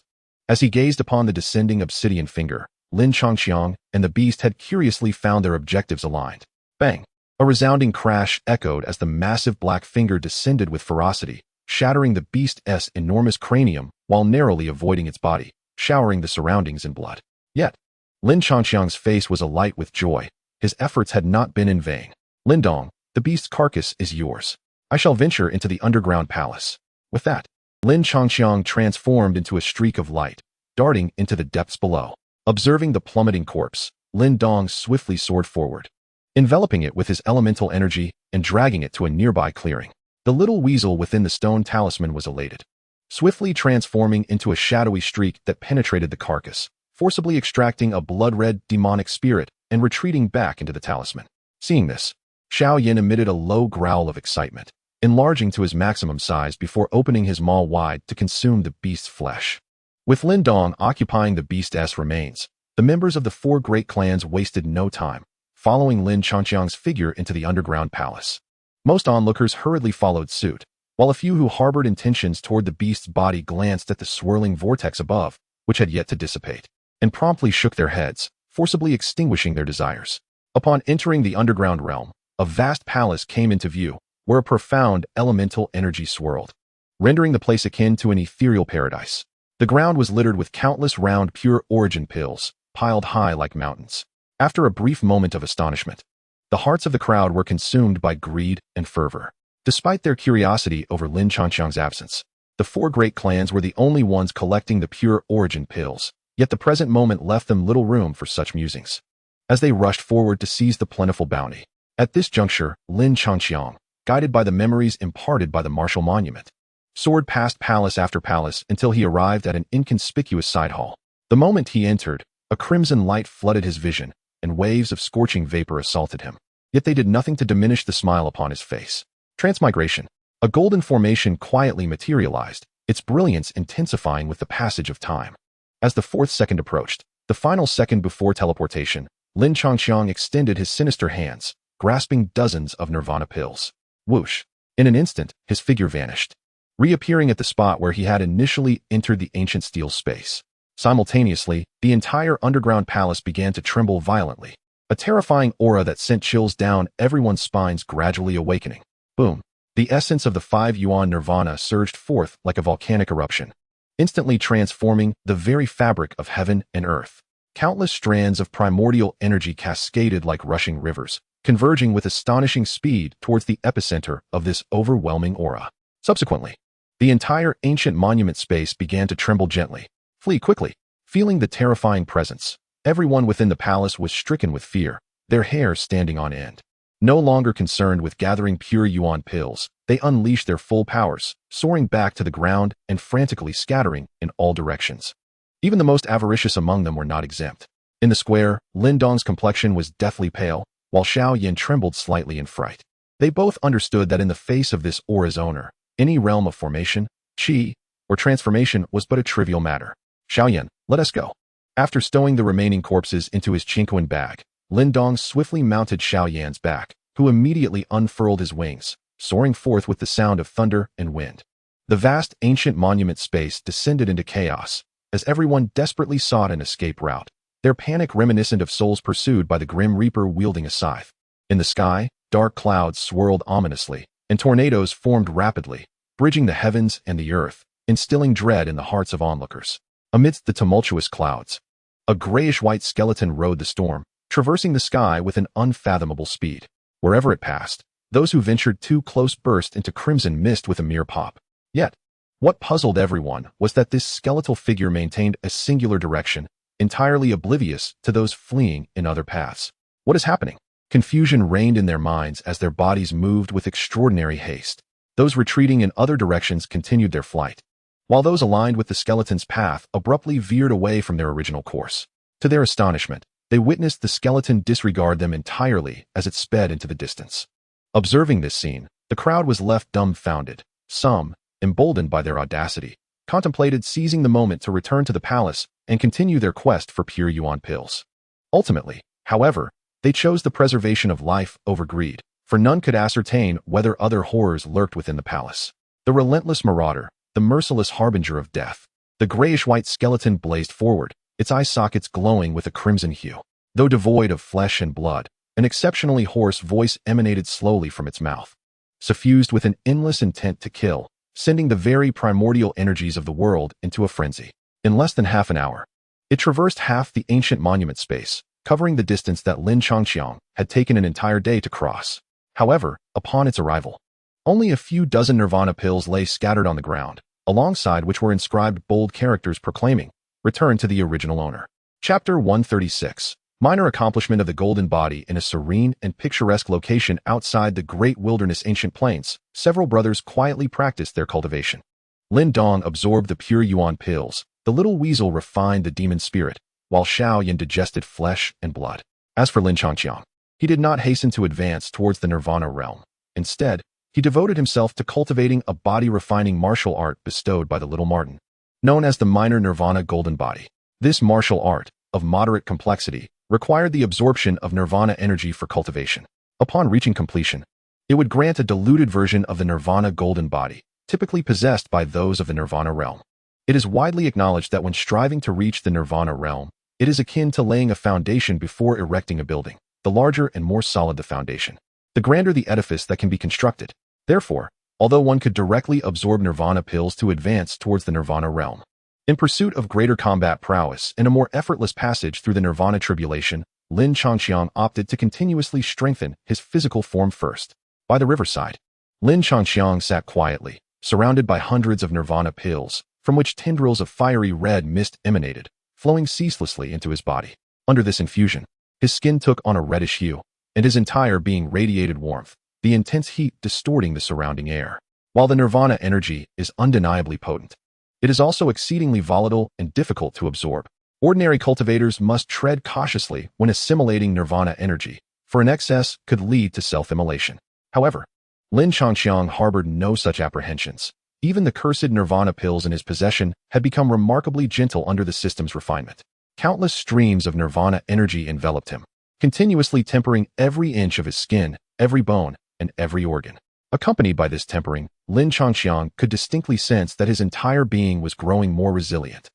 as he gazed upon the descending obsidian finger, Lin Changqiang and the beast had curiously found their objectives aligned. Bang! A resounding crash echoed as the massive black finger descended with ferocity, shattering the beast's enormous cranium while narrowly avoiding its body, showering the surroundings in blood. Yet, Lin Changqiang's face was alight with joy. His efforts had not been in vain. "Lindong, the beast's carcass is yours. I shall venture into the underground palace." With that, Lin Changqiang transformed into a streak of light, darting into the depths below. Observing the plummeting corpse, Lin Dong swiftly soared forward, enveloping it with his elemental energy and dragging it to a nearby clearing. The little weasel within the stone talisman was elated, swiftly transforming into a shadowy streak that penetrated the carcass, forcibly extracting a blood-red demonic spirit and retreating back into the talisman. Seeing this, Xiao Yin emitted a low growl of excitement, enlarging to his maximum size before opening his maw wide to consume the beast's flesh. With Lin Dong occupying the beast's remains, the members of the four great clans wasted no time, following Lin Changqiang's figure into the underground palace. Most onlookers hurriedly followed suit, while a few who harbored intentions toward the beast's body glanced at the swirling vortex above, which had yet to dissipate, and promptly shook their heads, forcibly extinguishing their desires. Upon entering the underground realm, a vast palace came into view, where a profound elemental energy swirled, rendering the place akin to an ethereal paradise. The ground was littered with countless round pure origin pills, piled high like mountains. After a brief moment of astonishment, the hearts of the crowd were consumed by greed and fervor. Despite their curiosity over Lin Changqiang's absence, the four great clans were the only ones collecting the pure origin pills, yet the present moment left them little room for such musings, as they rushed forward to seize the plentiful bounty. At this juncture, Lin Changqiang, guided by the memories imparted by the martial monument, soared past palace after palace until he arrived at an inconspicuous side hall. The moment he entered, a crimson light flooded his vision, and waves of scorching vapor assaulted him. Yet they did nothing to diminish the smile upon his face. Transmigration. A golden formation quietly materialized, its brilliance intensifying with the passage of time. As the fourth second approached, the final second before teleportation, Lin Changqiang extended his sinister hands, grasping dozens of nirvana pills. Whoosh! In an instant, his figure vanished, reappearing at the spot where he had initially entered the ancient steel space. Simultaneously, the entire underground palace began to tremble violently, a terrifying aura that sent chills down everyone's spines gradually awakening. Boom! The essence of the 5 yuan nirvana surged forth like a volcanic eruption, instantly transforming the very fabric of heaven and earth. Countless strands of primordial energy cascaded like rushing rivers, converging with astonishing speed towards the epicenter of this overwhelming aura. Subsequently, the entire ancient monument space began to tremble gently. Flee quickly. Feeling the terrifying presence, everyone within the palace was stricken with fear, their hair standing on end. No longer concerned with gathering pure yuan pills, they unleashed their full powers, soaring back to the ground and frantically scattering in all directions. Even the most avaricious among them were not exempt. In the square, Lin Dong's complexion was deathly pale, while Xiao Yin trembled slightly in fright. They both understood that in the face of this aura's owner, any realm of formation, qi, or transformation was but a trivial matter. Xiao Yin, let us go. After stowing the remaining corpses into his Qingquan bag, Lin Dong swiftly mounted Xiao Yan's back, who immediately unfurled his wings, soaring forth with the sound of thunder and wind. The vast ancient monument space descended into chaos, as everyone desperately sought an escape route, their panic reminiscent of souls pursued by the Grim Reaper wielding a scythe. In the sky, dark clouds swirled ominously, and tornadoes formed rapidly, bridging the heavens and the earth, instilling dread in the hearts of onlookers. Amidst the tumultuous clouds, a grayish-white skeleton rode the storm, traversing the sky with an unfathomable speed. Wherever it passed, those who ventured too close burst into crimson mist with a mere pop. Yet, what puzzled everyone was that this skeletal figure maintained a singular direction, entirely oblivious to those fleeing in other paths. What is happening? Confusion reigned in their minds as their bodies moved with extraordinary haste. Those retreating in other directions continued their flight, while those aligned with the skeleton's path abruptly veered away from their original course. To their astonishment, they witnessed the skeleton disregard them entirely as it sped into the distance. Observing this scene, the crowd was left dumbfounded. Some, emboldened by their audacity, contemplated seizing the moment to return to the palace and continue their quest for pure yuan pills. Ultimately, however, they chose the preservation of life over greed, for none could ascertain whether other horrors lurked within the palace. The relentless marauder, the merciless harbinger of death, the grayish-white skeleton blazed forward, its eye sockets glowing with a crimson hue. Though devoid of flesh and blood, an exceptionally hoarse voice emanated slowly from its mouth, suffused with an endless intent to kill, sending the very primordial energies of the world into a frenzy. In less than half an hour, it traversed half the ancient monument space, covering the distance that Lin Changqiang had taken an entire day to cross. However, upon its arrival, only a few dozen nirvana pills lay scattered on the ground, alongside which were inscribed bold characters proclaiming, "Return to the original owner." Chapter 136. Minor accomplishment of the golden body. In a serene and picturesque location outside the great wilderness ancient plains, several brothers quietly practiced their cultivation. Lin Dong absorbed the pure yuan pills, the little weasel refined the demon spirit, while Xiao Yin digested flesh and blood. As for Lin Changqiang, he did not hasten to advance towards the nirvana realm. Instead, he devoted himself to cultivating a body-refining martial art bestowed by the little Martin, known as the minor nirvana golden body. This martial art, of moderate complexity, required the absorption of nirvana energy for cultivation. Upon reaching completion, it would grant a diluted version of the nirvana golden body, typically possessed by those of the nirvana realm. It is widely acknowledged that when striving to reach the nirvana realm, it is akin to laying a foundation before erecting a building. The larger and more solid the foundation, the grander the edifice that can be constructed. Therefore, although one could directly absorb nirvana pills to advance towards the nirvana realm, in pursuit of greater combat prowess and a more effortless passage through the nirvana tribulation, Lin Changqiang opted to continuously strengthen his physical form first. By the riverside, Lin Changqiang sat quietly, surrounded by hundreds of nirvana pills, from which tendrils of fiery red mist emanated, flowing ceaselessly into his body. Under this infusion, his skin took on a reddish hue, and his entire being radiated warmth, the intense heat distorting the surrounding air. While the nirvana energy is undeniably potent, it is also exceedingly volatile and difficult to absorb. Ordinary cultivators must tread cautiously when assimilating nirvana energy, for an excess could lead to self-immolation. However, Lin Changqiang harbored no such apprehensions. Even the cursed nirvana pills in his possession had become remarkably gentle under the system's refinement. Countless streams of nirvana energy enveloped him, continuously tempering every inch of his skin, every bone, and every organ. Accompanied by this tempering, Lin Changqiang could distinctly sense that his entire being was growing more resilient.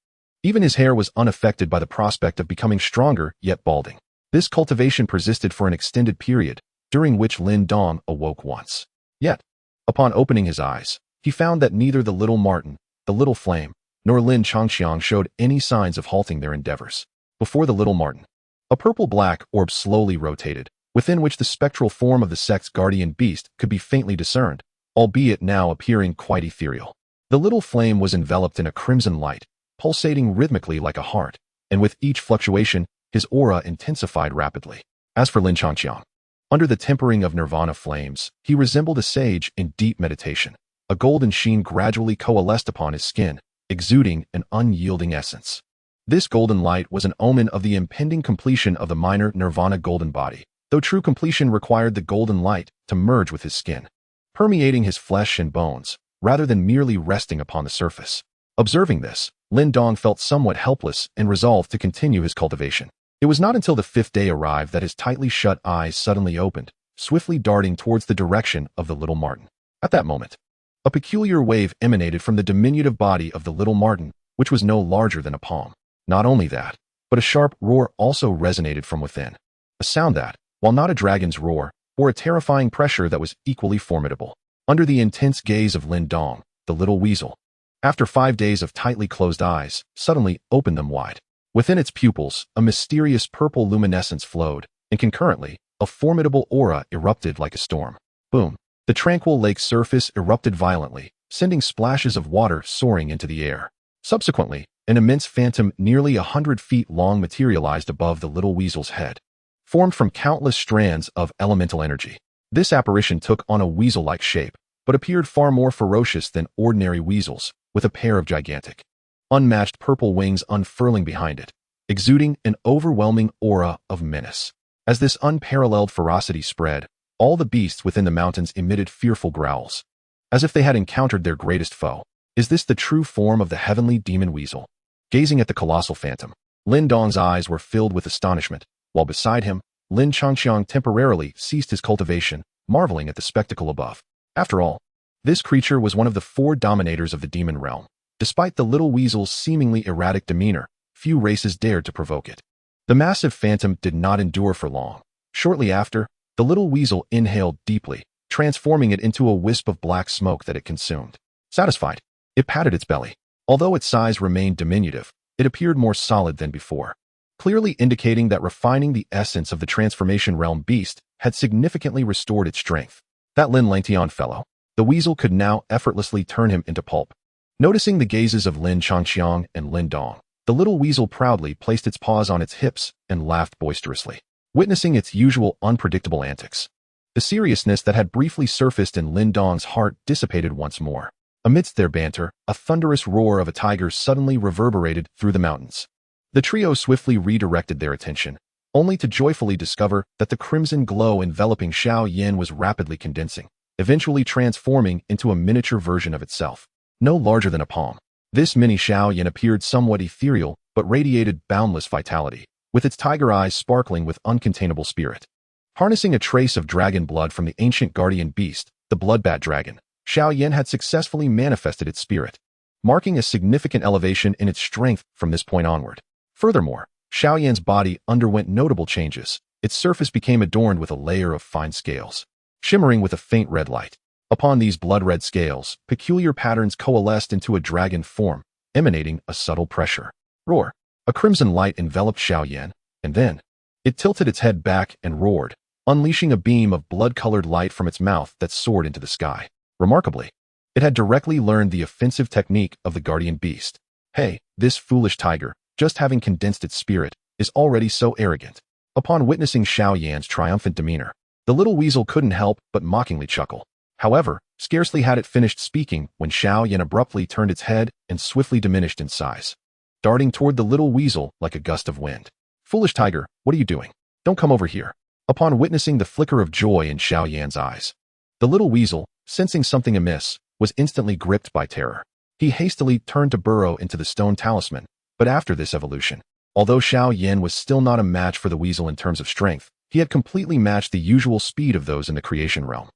Even his hair was unaffected by the prospect of becoming stronger yet balding. This cultivation persisted for an extended period, during which Lin Dong awoke once. Yet, upon opening his eyes, he found that neither the little Martin, the little flame, nor Lin Changxiang showed any signs of halting their endeavors. Before the little Marten, a purple-black orb slowly rotated, within which the spectral form of the sect's guardian beast could be faintly discerned, albeit now appearing quite ethereal. The little flame was enveloped in a crimson light, pulsating rhythmically like a heart, and with each fluctuation, his aura intensified rapidly. As for Lin Changxiang, under the tempering of nirvana flames, he resembled a sage in deep meditation. A golden sheen gradually coalesced upon his skin, exuding an unyielding essence. This golden light was an omen of the impending completion of the minor nirvana golden body, though true completion required the golden light to merge with his skin, permeating his flesh and bones, rather than merely resting upon the surface. Observing this, Lin Dong felt somewhat helpless and resolved to continue his cultivation. It was not until the 5th day arrived that his tightly shut eyes suddenly opened, swiftly darting towards the direction of the little Marten. At that moment, a peculiar wave emanated from the diminutive body of the little Marten, which was no larger than a palm. Not only that, but a sharp roar also resonated from within. A sound that, while not a dragon's roar, bore a terrifying pressure that was equally formidable. Under the intense gaze of Lin Dong, the little weasel, after 5 days of tightly closed eyes, suddenly opened them wide. Within its pupils, a mysterious purple luminescence flowed, and concurrently, a formidable aura erupted like a storm. Boom! The tranquil lake's surface erupted violently, sending splashes of water soaring into the air. Subsequently, an immense phantom nearly 100 feet long materialized above the little weasel's head, formed from countless strands of elemental energy. This apparition took on a weasel-like shape, but appeared far more ferocious than ordinary weasels, with a pair of gigantic, unmatched purple wings unfurling behind it, exuding an overwhelming aura of menace. As this unparalleled ferocity spread, all the beasts within the mountains emitted fearful growls, as if they had encountered their greatest foe. Is this the true form of the heavenly demon weasel? Gazing at the colossal phantom, Lin Dong's eyes were filled with astonishment, while beside him, Lin Changxiang temporarily ceased his cultivation, marveling at the spectacle above. After all, this creature was one of the 4 dominators of the demon realm. Despite the little weasel's seemingly erratic demeanor, few races dared to provoke it. The massive phantom did not endure for long. Shortly after, the little weasel inhaled deeply, transforming it into a wisp of black smoke that it consumed. Satisfied, it patted its belly. Although its size remained diminutive, it appeared more solid than before, clearly indicating that refining the essence of the transformation realm beast had significantly restored its strength. That Lin Langtian fellow, the weasel could now effortlessly turn him into pulp. Noticing the gazes of Lin Changxiang and Lin Dong, the little weasel proudly placed its paws on its hips and laughed boisterously, witnessing its usual unpredictable antics. The seriousness that had briefly surfaced in Lin Dong's heart dissipated once more. Amidst their banter, a thunderous roar of a tiger suddenly reverberated through the mountains. The trio swiftly redirected their attention, only to joyfully discover that the crimson glow enveloping Xiao Yan was rapidly condensing, eventually transforming into a miniature version of itself, no larger than a palm. This mini Xiao Yan appeared somewhat ethereal, but radiated boundless vitality, with its tiger eyes sparkling with uncontainable spirit. Harnessing a trace of dragon blood from the ancient guardian beast, the bloodbat dragon, Xiao Yan had successfully manifested its spirit, marking a significant elevation in its strength from this point onward. Furthermore, Xiao Yan's body underwent notable changes. Its surface became adorned with a layer of fine scales, shimmering with a faint red light. Upon these blood-red scales, peculiar patterns coalesced into a dragon form, emanating a subtle pressure. Roar! A crimson light enveloped Xiao Yan, and then it tilted its head back and roared, unleashing a beam of blood-colored light from its mouth that soared into the sky. Remarkably, it had directly learned the offensive technique of the guardian beast. Hey, this foolish tiger, just having condensed its spirit, is already so arrogant. Upon witnessing Xiao Yan's triumphant demeanor, the little weasel couldn't help but mockingly chuckle. However, scarcely had it finished speaking when Xiao Yan abruptly turned its head and swiftly diminished in size, darting toward the little weasel like a gust of wind. Foolish tiger, what are you doing? Don't come over here. Upon witnessing the flicker of joy in Xiao Yan's eyes, the little weasel, sensing something amiss, was instantly gripped by terror. He hastily turned to burrow into the stone talisman, but after this evolution, although Xiao Yan was still not a match for the weasel in terms of strength, he had completely matched the usual speed of those in the creation realm.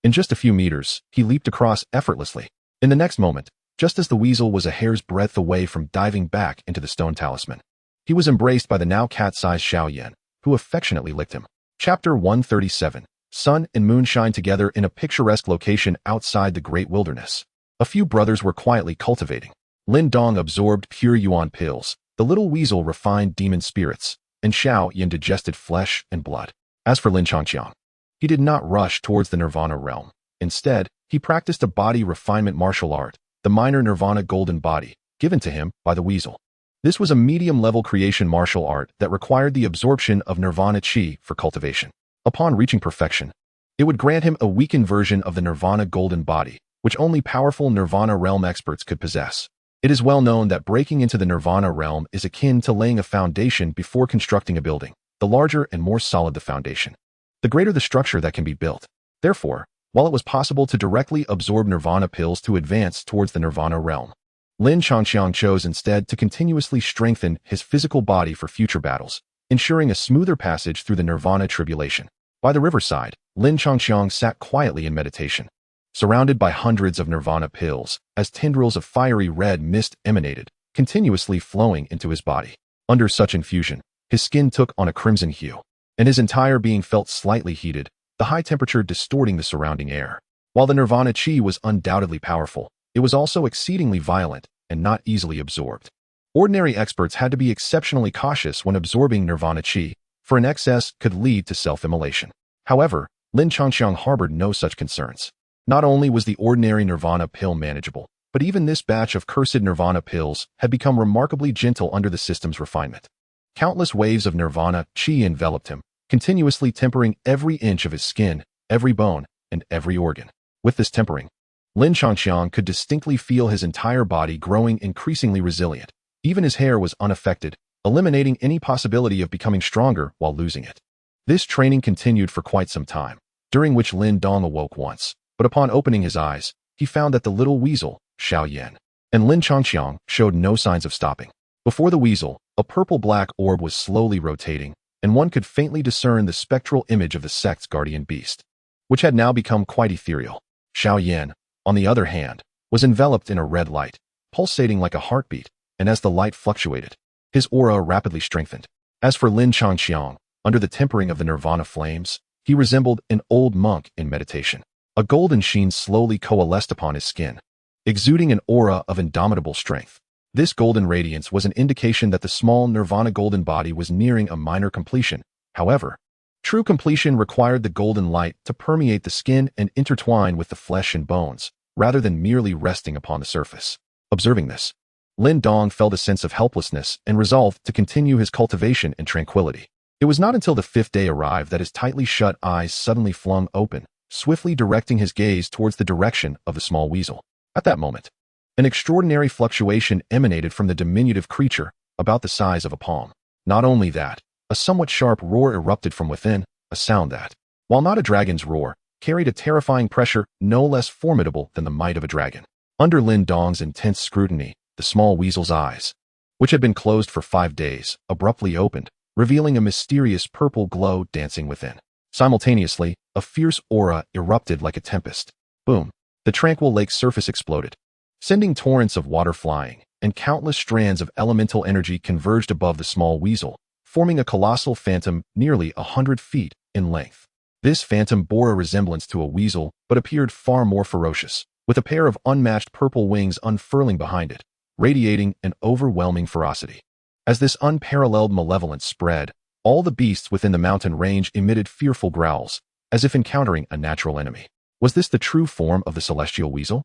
In just a few meters, he leaped across effortlessly. In the next moment, just as the weasel was a hair's breadth away from diving back into the stone talisman, he was embraced by the now cat-sized Xiao Yan, who affectionately licked him. Chapter 137. Sun and moon shine together in a picturesque location outside the great wilderness. A few brothers were quietly cultivating. Lin Dong absorbed pure yuan pills, the little weasel refined demon spirits, and Xiao Yin digested flesh and blood. As for Lin Changqiang, he did not rush towards the nirvana realm. Instead, he practiced a body refinement martial art, the minor nirvana golden body, given to him by the weasel. This was a medium-level creation martial art that required the absorption of nirvana chi for cultivation. Upon reaching perfection, it would grant him a weakened version of the nirvana golden body, which only powerful nirvana realm experts could possess. It is well known that breaking into the nirvana realm is akin to laying a foundation before constructing a building. The larger and more solid the foundation, the greater the structure that can be built. Therefore, while it was possible to directly absorb nirvana pills to advance towards the nirvana realm, Lin Changqiang chose instead to continuously strengthen his physical body for future battles, ensuring a smoother passage through the nirvana tribulation. By the riverside, Lin Changqiang sat quietly in meditation, surrounded by hundreds of nirvana pills, as tendrils of fiery red mist emanated, continuously flowing into his body. Under such infusion, his skin took on a crimson hue, and his entire being felt slightly heated, the high temperature distorting the surrounding air. While the nirvana chi was undoubtedly powerful, it was also exceedingly violent and not easily absorbed. Ordinary experts had to be exceptionally cautious when absorbing nirvana chi, for an excess could lead to self-immolation. However, Lin Changqiang harbored no such concerns. Not only was the ordinary nirvana pill manageable, but even this batch of cursed nirvana pills had become remarkably gentle under the system's refinement. Countless waves of nirvana chi enveloped him, continuously tempering every inch of his skin, every bone, and every organ. With this tempering, Lin Changqiang could distinctly feel his entire body growing increasingly resilient. Even his hair was unaffected, eliminating any possibility of becoming stronger while losing it. This training continued for quite some time, during which Lin Dong awoke once, but upon opening his eyes, he found that the little weasel, Xiao Yin, and Lin Changqiang showed no signs of stopping. Before the weasel, a purple-black orb was slowly rotating, and one could faintly discern the spectral image of the sect's guardian beast, which had now become quite ethereal. Xiao Yin, on the other hand, was enveloped in a red light, pulsating like a heartbeat, and as the light fluctuated, his aura rapidly strengthened. As for Lin Changqiang, under the tempering of the nirvana flames, he resembled an old monk in meditation. A golden sheen slowly coalesced upon his skin, exuding an aura of indomitable strength. This golden radiance was an indication that the small nirvana golden body was nearing a minor completion. However, true completion required the golden light to permeate the skin and intertwine with the flesh and bones, rather than merely resting upon the surface. Observing this, Lin Dong felt a sense of helplessness and resolved to continue his cultivation in tranquility. It was not until the fifth day arrived that his tightly shut eyes suddenly flung open, swiftly directing his gaze towards the direction of the small weasel. At that moment, an extraordinary fluctuation emanated from the diminutive creature, about the size of a palm. Not only that, a somewhat sharp roar erupted from within, a sound that, while not a dragon's roar, carried a terrifying pressure no less formidable than the might of a dragon. Under Lin Dong's intense scrutiny, the small weasel's eyes, which had been closed for 5 days, abruptly opened, revealing a mysterious purple glow dancing within. Simultaneously, a fierce aura erupted like a tempest. Boom! The tranquil lake's surface exploded, sending torrents of water flying, and countless strands of elemental energy converged above the small weasel, forming a colossal phantom nearly 100 feet in length. This phantom bore a resemblance to a weasel, but appeared far more ferocious, with a pair of unmatched purple wings unfurling behind it, radiating an overwhelming ferocity. As this unparalleled malevolence spread, all the beasts within the mountain range emitted fearful growls, as if encountering a natural enemy. Was this the true form of the celestial weasel?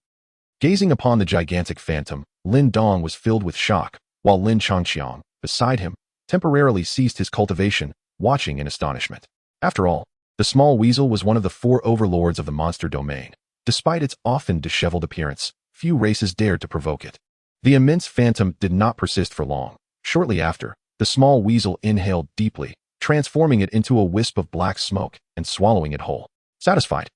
Gazing upon the gigantic phantom, Lin Dong was filled with shock, while Lin Changqiang, beside him, temporarily ceased his cultivation, watching in astonishment. After all, the small weasel was one of the 4 overlords of the monster domain. Despite its often disheveled appearance, few races dared to provoke it. The immense phantom did not persist for long. Shortly after, the small weasel inhaled deeply, transforming it into a wisp of black smoke and swallowing it whole. Satisfied,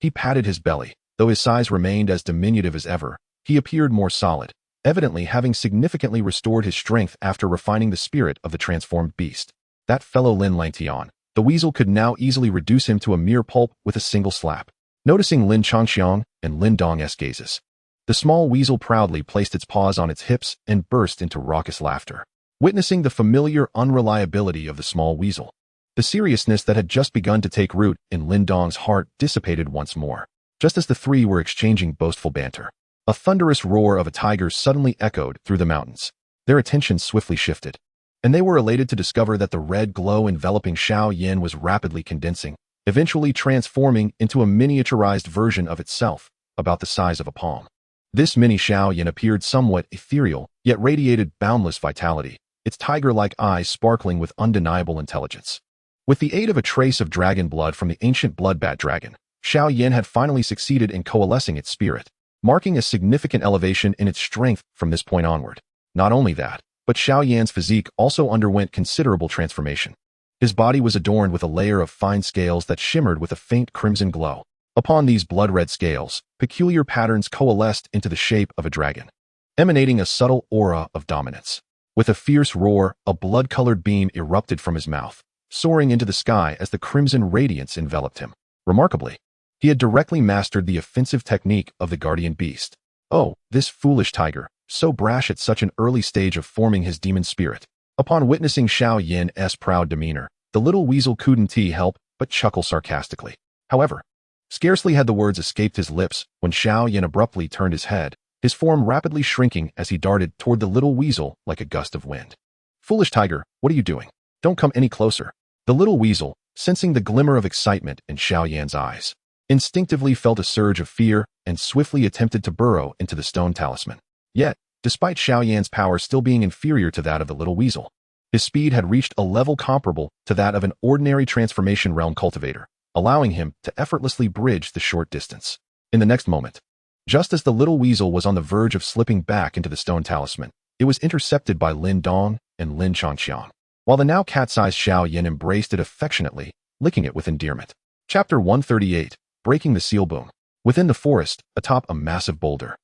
he patted his belly. Though his size remained as diminutive as ever, he appeared more solid, evidently having significantly restored his strength after refining the spirit of the transformed beast. That fellow Lin Langtian, the weasel could now easily reduce him to a mere pulp with a single slap. Noticing Lin Changqiang and Lin Dong's gazes, the small weasel proudly placed its paws on its hips and burst into raucous laughter. Witnessing the familiar unreliability of the small weasel, the seriousness that had just begun to take root in Lin Dong's heart dissipated once more. Just as the three were exchanging boastful banter, A thunderous roar of a tiger suddenly echoed through the mountains. Their attention swiftly shifted, and they were elated to discover that the red glow enveloping Xiao Yin was rapidly condensing, eventually transforming into a miniaturized version of itself, about the size of a palm. This mini Xiao Yin appeared somewhat ethereal, yet radiated boundless vitality, its tiger-like eyes sparkling with undeniable intelligence. With the aid of a trace of dragon blood from the ancient bloodbat dragon, Xiao Yin had finally succeeded in coalescing its spirit, marking a significant elevation in its strength from this point onward. Not only that, but Xiao Yan's physique also underwent considerable transformation. His body was adorned with a layer of fine scales that shimmered with a faint crimson glow. Upon these blood-red scales, peculiar patterns coalesced into the shape of a dragon, emanating a subtle aura of dominance. With a fierce roar, a blood-colored beam erupted from his mouth, soaring into the sky as the crimson radiance enveloped him. Remarkably, he had directly mastered the offensive technique of the guardian beast. Oh, this foolish tiger, so brash at such an early stage of forming his demon spirit. Upon witnessing Xiao Yin's proud demeanor, the little weasel couldn't help but chuckle sarcastically. However, scarcely had the words escaped his lips when Xiao Yin abruptly turned his head, his form rapidly shrinking as he darted toward the little weasel like a gust of wind. Foolish tiger, what are you doing? Don't come any closer. The little weasel, sensing the glimmer of excitement in Xiao Yan's eyes, instinctively felt a surge of fear and swiftly attempted to burrow into the stone talisman. Yet, despite Xiao Yan's power still being inferior to that of the little weasel, his speed had reached a level comparable to that of an ordinary transformation realm cultivator, allowing him to effortlessly bridge the short distance. In the next moment, just as the little weasel was on the verge of slipping back into the stone talisman, it was intercepted by Lin Dong and Lin Changqiang, while the now cat-sized Xiao Yin embraced it affectionately, licking it with endearment. Chapter 138, Breaking the Seal Boom. Within the forest, atop a massive boulder,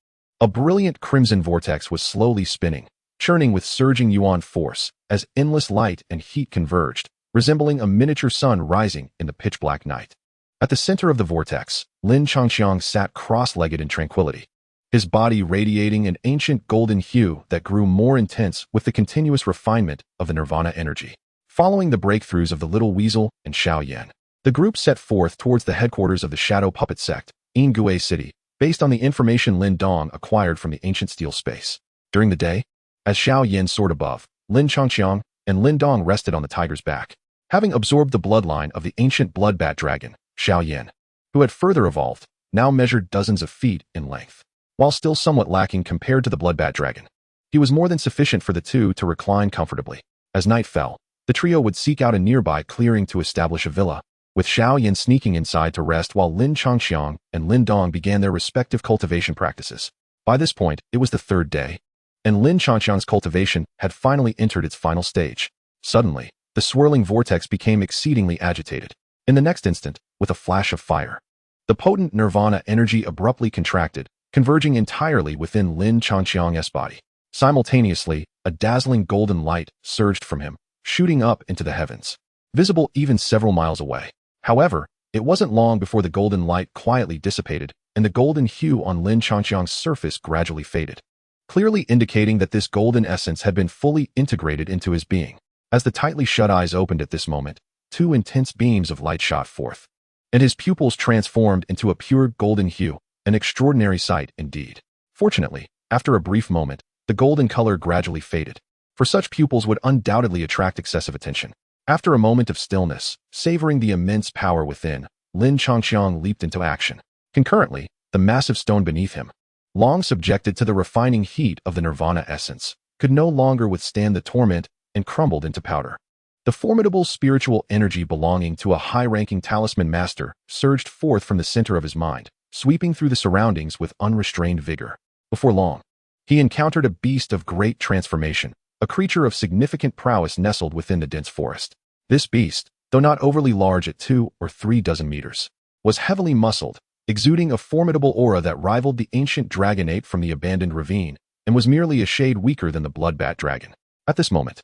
a brilliant crimson vortex was slowly spinning, churning with surging yuan force as endless light and heat converged, resembling a miniature sun rising in the pitch-black night. At the center of the vortex, Lin Changqiang sat cross-legged in tranquility, his body radiating an ancient golden hue that grew more intense with the continuous refinement of the nirvana energy. Following the breakthroughs of the little weasel and Xiao Yan, the group set forth towards the headquarters of the Shadow Puppet Sect, Yingui City, based on the information Lin Dong acquired from the ancient steel space. During the day, as Xiao Yin soared above, Lin Changqiang and Lin Dong rested on the tiger's back, having absorbed the bloodline of the ancient bloodbat dragon, Xiao Yin, who had further evolved, now measured dozens of feet in length. While still somewhat lacking compared to the bloodbat dragon, he was more than sufficient for the two to recline comfortably. As night fell, the trio would seek out a nearby clearing to establish a villa, with Xiao Yin sneaking inside to rest while Lin Changqiang and Lin Dong began their respective cultivation practices. By this point, it was the third day, and Lin Changqiang's cultivation had finally entered its final stage. Suddenly, the swirling vortex became exceedingly agitated. In the next instant, with a flash of fire, the potent nirvana energy abruptly contracted, converging entirely within Lin Changqiang's body. Simultaneously, a dazzling golden light surged from him, shooting up into the heavens, visible even several miles away. However, it wasn't long before the golden light quietly dissipated, and the golden hue on Lin Changqiang's surface gradually faded, clearly indicating that this golden essence had been fully integrated into his being. As the tightly shut eyes opened at this moment, two intense beams of light shot forth, and his pupils transformed into a pure golden hue, an extraordinary sight indeed. Fortunately, after a brief moment, the golden color gradually faded, for such pupils would undoubtedly attract excessive attention. After a moment of stillness, savoring the immense power within, Lin Changqiang leaped into action. Concurrently, the massive stone beneath him, long subjected to the refining heat of the nirvana essence, could no longer withstand the torment and crumbled into powder. The formidable spiritual energy belonging to a high-ranking talisman master surged forth from the center of his mind, sweeping through the surroundings with unrestrained vigor. Before long, he encountered a beast of great transformation, a creature of significant prowess nestled within the dense forest. This beast, though not overly large at 2 or 3 dozen meters, was heavily muscled, exuding a formidable aura that rivaled the ancient dragon ape from the abandoned ravine, and was merely a shade weaker than the bloodbat dragon. At this moment,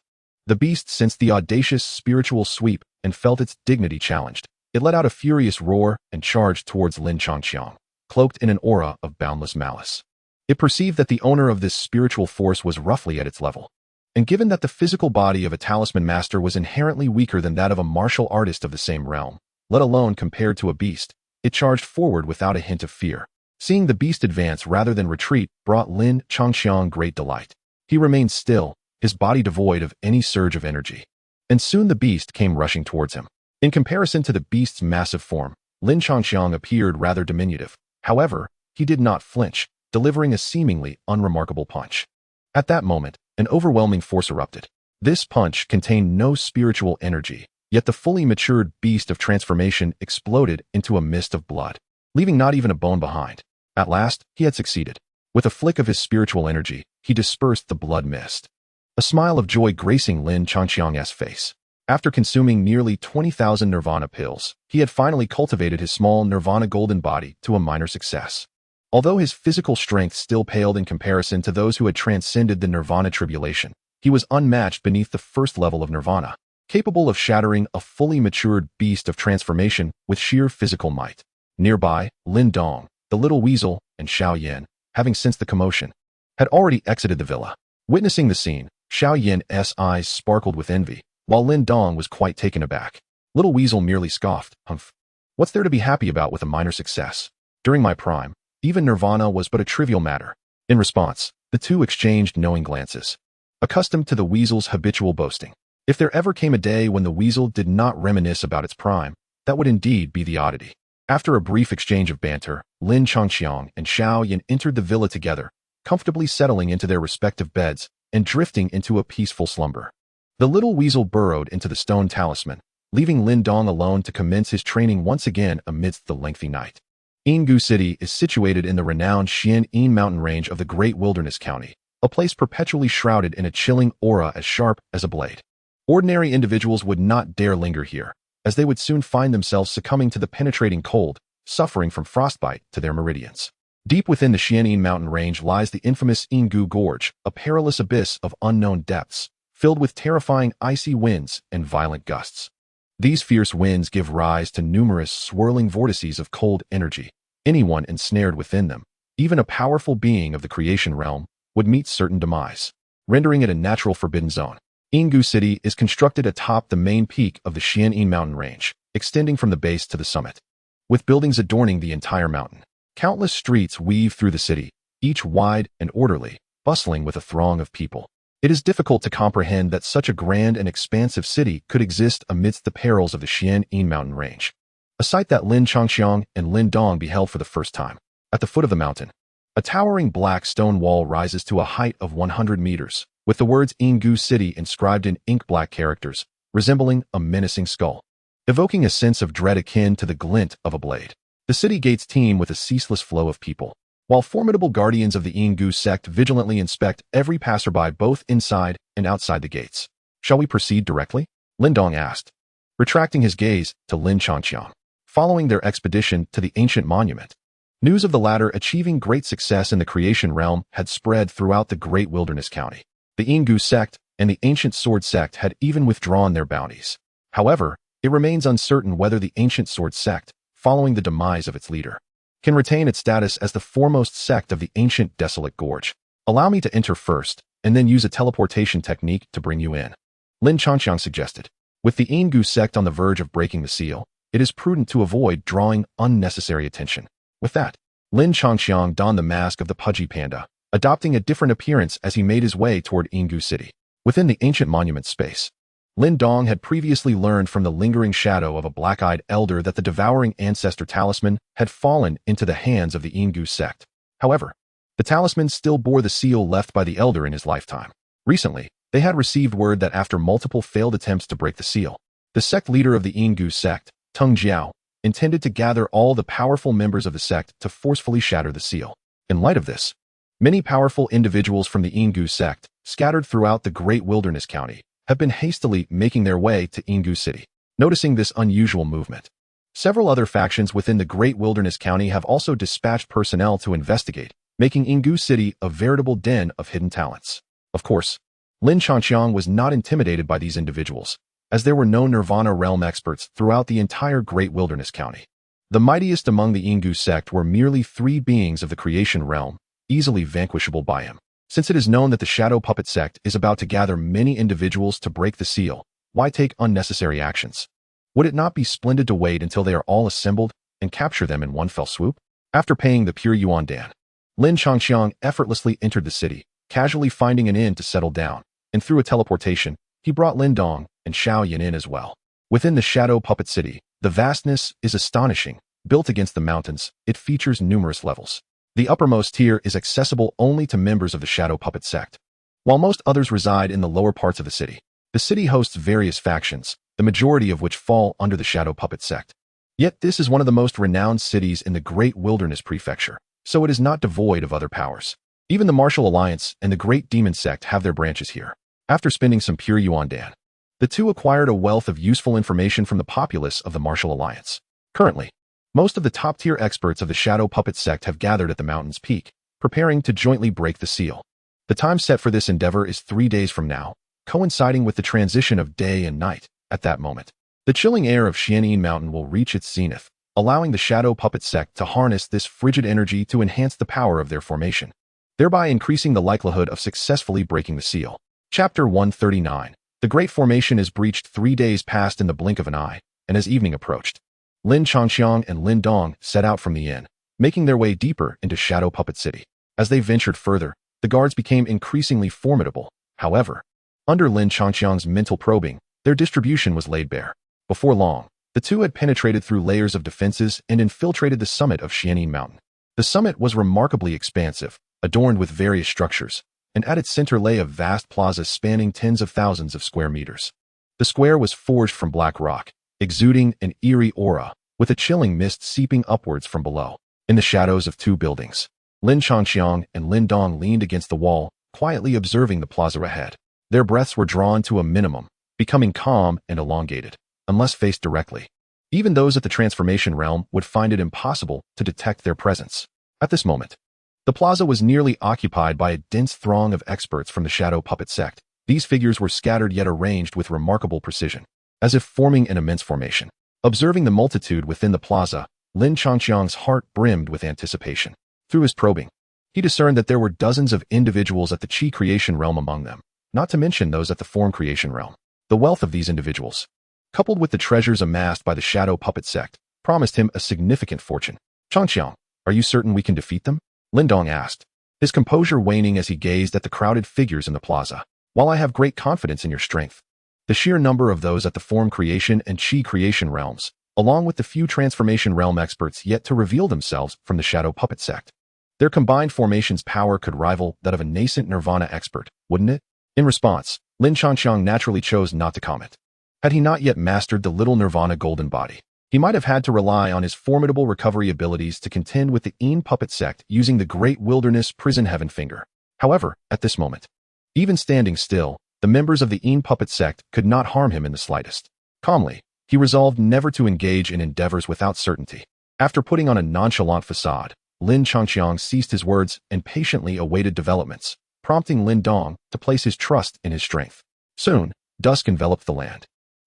the beast sensed the audacious spiritual sweep and felt its dignity challenged. It let out a furious roar and charged towards Lin Changqiang, cloaked in an aura of boundless malice. It perceived that the owner of this spiritual force was roughly at its level, and given that the physical body of a talisman master was inherently weaker than that of a martial artist of the same realm, let alone compared to a beast, it charged forward without a hint of fear. Seeing the beast advance rather than retreat brought Lin Changxiang great delight. He remained still, his body devoid of any surge of energy. And soon the beast came rushing towards him. In comparison to the beast's massive form, Lin Changxiang appeared rather diminutive. However, he did not flinch, delivering a seemingly unremarkable punch. At that moment, an overwhelming force erupted. This punch contained no spiritual energy, yet the fully matured beast of transformation exploded into a mist of blood, leaving not even a bone behind. At last, he had succeeded. With a flick of his spiritual energy, he dispersed the blood mist. A smile of joy gracing Lin Changxiang's face. After consuming nearly 20,000 nirvana pills, he had finally cultivated his small nirvana golden body to a minor success. Although his physical strength still paled in comparison to those who had transcended the nirvana tribulation, he was unmatched beneath the first level of nirvana, capable of shattering a fully matured beast of transformation with sheer physical might. Nearby, Lin Dong, the little weasel, and Xiao Yin, having sensed the commotion, had already exited the villa. Witnessing the scene, Xiao Yin's eyes sparkled with envy, while Lin Dong was quite taken aback. Little Weasel merely scoffed, "Humph. What's there to be happy about with a minor success? During my prime, even nirvana was but a trivial matter." In response, the two exchanged knowing glances. Accustomed to the weasel's habitual boasting, if there ever came a day when the weasel did not reminisce about its prime, that would indeed be the oddity. After a brief exchange of banter, Lin Changxiang and Xiao Yin entered the villa together, comfortably settling into their respective beds and drifting into a peaceful slumber. The little weasel burrowed into the stone talisman, leaving Lin Dong alone to commence his training once again amidst the lengthy night. Yinggu City is situated in the renowned Xian'an mountain range of the Great Wilderness County, a place perpetually shrouded in a chilling aura as sharp as a blade. Ordinary individuals would not dare linger here, as they would soon find themselves succumbing to the penetrating cold, suffering from frostbite to their meridians. Deep within the Xian'an mountain range lies the infamous Yinggu Gorge, a perilous abyss of unknown depths, filled with terrifying icy winds and violent gusts. These fierce winds give rise to numerous swirling vortices of cold energy. Anyone ensnared within them, even a powerful being of the creation realm, would meet certain demise, rendering it a natural forbidden zone. Yinggu City is constructed atop the main peak of the Xian'an mountain range, extending from the base to the summit, with buildings adorning the entire mountain. Countless streets weave through the city, each wide and orderly, bustling with a throng of people. It is difficult to comprehend that such a grand and expansive city could exist amidst the perils of the Xian'an mountain range, a sight that Lin Changxiang and Lin Dong beheld for the first time. At the foot of the mountain, a towering black stone wall rises to a height of 100 meters, with the words Yinggu City inscribed in ink-black characters, resembling a menacing skull, evoking a sense of dread akin to the glint of a blade. The city gates teem with a ceaseless flow of people, while formidable guardians of the Yinggu sect vigilantly inspect every passerby both inside and outside the gates. "Shall we proceed directly?" Lin Dong asked, retracting his gaze to Lin Changxiang. Following their expedition to the ancient monument, news of the latter achieving great success in the creation realm had spread throughout the Great Wilderness County. The Yinggu sect and the Ancient Sword sect had even withdrawn their bounties. However, it remains uncertain whether the Ancient Sword sect, following the demise of its leader, can retain its status as the foremost sect of the ancient desolate gorge. "Allow me to enter first, and then use a teleportation technique to bring you in," Lin Changxiang suggested. With the Yinggu sect on the verge of breaking the seal, it is prudent to avoid drawing unnecessary attention. With that, Lin Changxiang donned the mask of the pudgy panda, adopting a different appearance as he made his way toward Yinggu City. Within the ancient monument space, Lin Dong had previously learned from the lingering shadow of a black-eyed elder that the devouring ancestor talisman had fallen into the hands of the Yinggu sect. However, the talisman still bore the seal left by the elder in his lifetime. Recently, they had received word that after multiple failed attempts to break the seal, the sect leader of the Yinggu sect, Teng Jiao, intended to gather all the powerful members of the sect to forcefully shatter the seal. In light of this, many powerful individuals from the Yinggu sect, scattered throughout the Great Wilderness County, have been hastily making their way to Yinggu City. Noticing this unusual movement, several other factions within the Great Wilderness County have also dispatched personnel to investigate, making Yinggu City a veritable den of hidden talents. Of course, Lin Changxiang was not intimidated by these individuals, as there were no Nirvana realm experts throughout the entire Great Wilderness County. The mightiest among the Yinggu sect were merely 3 beings of the creation realm, easily vanquishable by him. Since it is known that the Shadow Puppet sect is about to gather many individuals to break the seal, why take unnecessary actions? Would it not be splendid to wait until they are all assembled and capture them in one fell swoop? After paying the pure yuan dan, Lin Changxiang effortlessly entered the city, casually finding an inn to settle down, and through a teleportation, he brought Lin Dong and Xiao Yin in as well. Within the Shadow Puppet City, the vastness is astonishing. Built against the mountains, it features numerous levels. The uppermost tier is accessible only to members of the Shadow Puppet sect, while most others reside in the lower parts of the city. The city hosts various factions, the majority of which fall under the Shadow Puppet sect. Yet this is one of the most renowned cities in the Great Wilderness Prefecture, so it is not devoid of other powers. Even the Martial Alliance and the Great Demon Sect have their branches here. After spending some pure yuan dan, the two acquired a wealth of useful information from the populace of the Martial Alliance. Currently, most of the top-tier experts of the Shadow Puppet sect have gathered at the mountain's peak, preparing to jointly break the seal. The time set for this endeavor is 3 days from now, coinciding with the transition of day and night. At that moment, the chilling air of Xianyin Mountain will reach its zenith, allowing the Shadow Puppet sect to harness this frigid energy to enhance the power of their formation, thereby increasing the likelihood of successfully breaking the seal. Chapter 139. The Great Formation is breached. 3 days passed in the blink of an eye, and as evening approached, Lin Changxiang and Lin Dong set out from the inn, making their way deeper into Shadow Puppet City. As they ventured further, the guards became increasingly formidable. However, under Lin Changxiang's mental probing, their distribution was laid bare. Before long, the two had penetrated through layers of defenses and infiltrated the summit of Xianyin Mountain. The summit was remarkably expansive, adorned with various structures, and at its center lay a vast plaza spanning tens of thousands of square meters. The square was forged from black rock, exuding an eerie aura, with a chilling mist seeping upwards from below. In the shadows of 2 buildings, Lin Changxiang and Lin Dong leaned against the wall, quietly observing the plaza ahead. Their breaths were drawn to a minimum, becoming calm and elongated, unless faced directly. Even those at the transformation realm would find it impossible to detect their presence. At this moment, the plaza was nearly occupied by a dense throng of experts from the Shadow Puppet sect. These figures were scattered yet arranged with remarkable precision, as if forming an immense formation. Observing the multitude within the plaza, Lin Changxiang's heart brimmed with anticipation. Through his probing, he discerned that there were dozens of individuals at the Qi creation realm among them, not to mention those at the form creation realm. The wealth of these individuals, coupled with the treasures amassed by the Shadow Puppet sect, promised him a significant fortune. Changxiang, are you certain we can defeat them? Lin Dong asked, his composure waning as he gazed at the crowded figures in the plaza. While I have great confidence in your strength, the sheer number of those at the form creation and Qi creation realms, along with the few transformation realm experts yet to reveal themselves from the Shadow Puppet sect, their combined formation's power could rival that of a nascent Nirvana expert, wouldn't it? In response, Lin Changxiang naturally chose not to comment. Had he not yet mastered the little Nirvana golden body, he might have had to rely on his formidable recovery abilities to contend with the Een Puppet sect using the Great Wilderness Prison Heaven Finger. However, at this moment, even standing still, the members of the Een Puppet sect could not harm him in the slightest. Calmly, he resolved never to engage in endeavors without certainty. After putting on a nonchalant facade, Lin Changxiang ceased his words and patiently awaited developments, prompting Lin Dong to place his trust in his strength. Soon, dusk enveloped the land.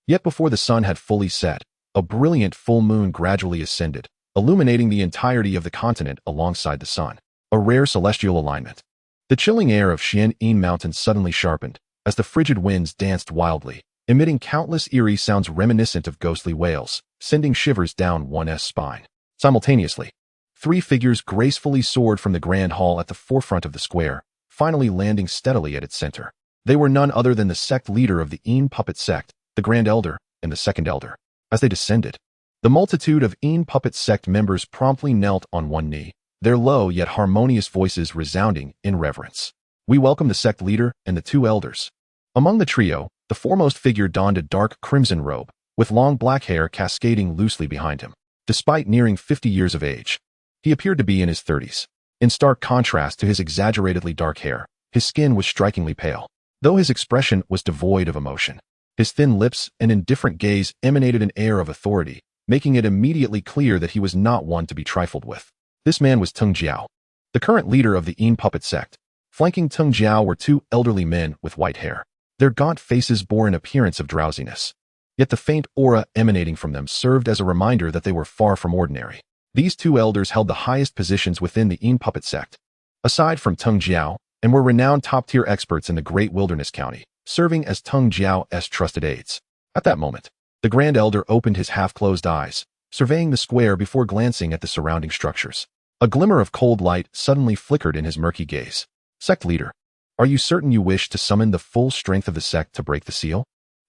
Yet before the sun had fully set, a brilliant full moon gradually ascended, illuminating the entirety of the continent alongside the sun. A rare celestial alignment. The chilling air of Xianyin Mountain suddenly sharpened, as the frigid winds danced wildly, emitting countless eerie sounds reminiscent of ghostly wails, sending shivers down one's spine. Simultaneously, 3 figures gracefully soared from the grand hall at the forefront of the square, finally landing steadily at its center. They were none other than the sect leader of the Een Puppet sect, the Grand Elder, and the Second Elder. As they descended, the multitude of Een Puppet sect members promptly knelt on one knee, their low yet harmonious voices resounding in reverence. We welcome the sect leader and the 2 elders. Among the trio, the foremost figure donned a dark crimson robe, with long black hair cascading loosely behind him. Despite nearing 50 years of age, he appeared to be in his 30s. In stark contrast to his exaggeratedly dark hair, his skin was strikingly pale, though his expression was devoid of emotion. His thin lips and indifferent gaze emanated an air of authority, making it immediately clear that he was not one to be trifled with. This man was Teng Jiao, the current leader of the Een Puppet sect. Flanking Teng Jiao were 2 elderly men with white hair. Their gaunt faces bore an appearance of drowsiness, yet the faint aura emanating from them served as a reminder that they were far from ordinary. These 2 elders held the highest positions within the Een Puppet sect, aside from Teng Jiao, and were renowned top-tier experts in the Great Wilderness County, serving as Teng Jiao's trusted aides. At that moment, the Grand Elder opened his half-closed eyes, surveying the square before glancing at the surrounding structures. A glimmer of cold light suddenly flickered in his murky gaze. Sect leader, are you certain you wish to summon the full strength of the sect to break the seal?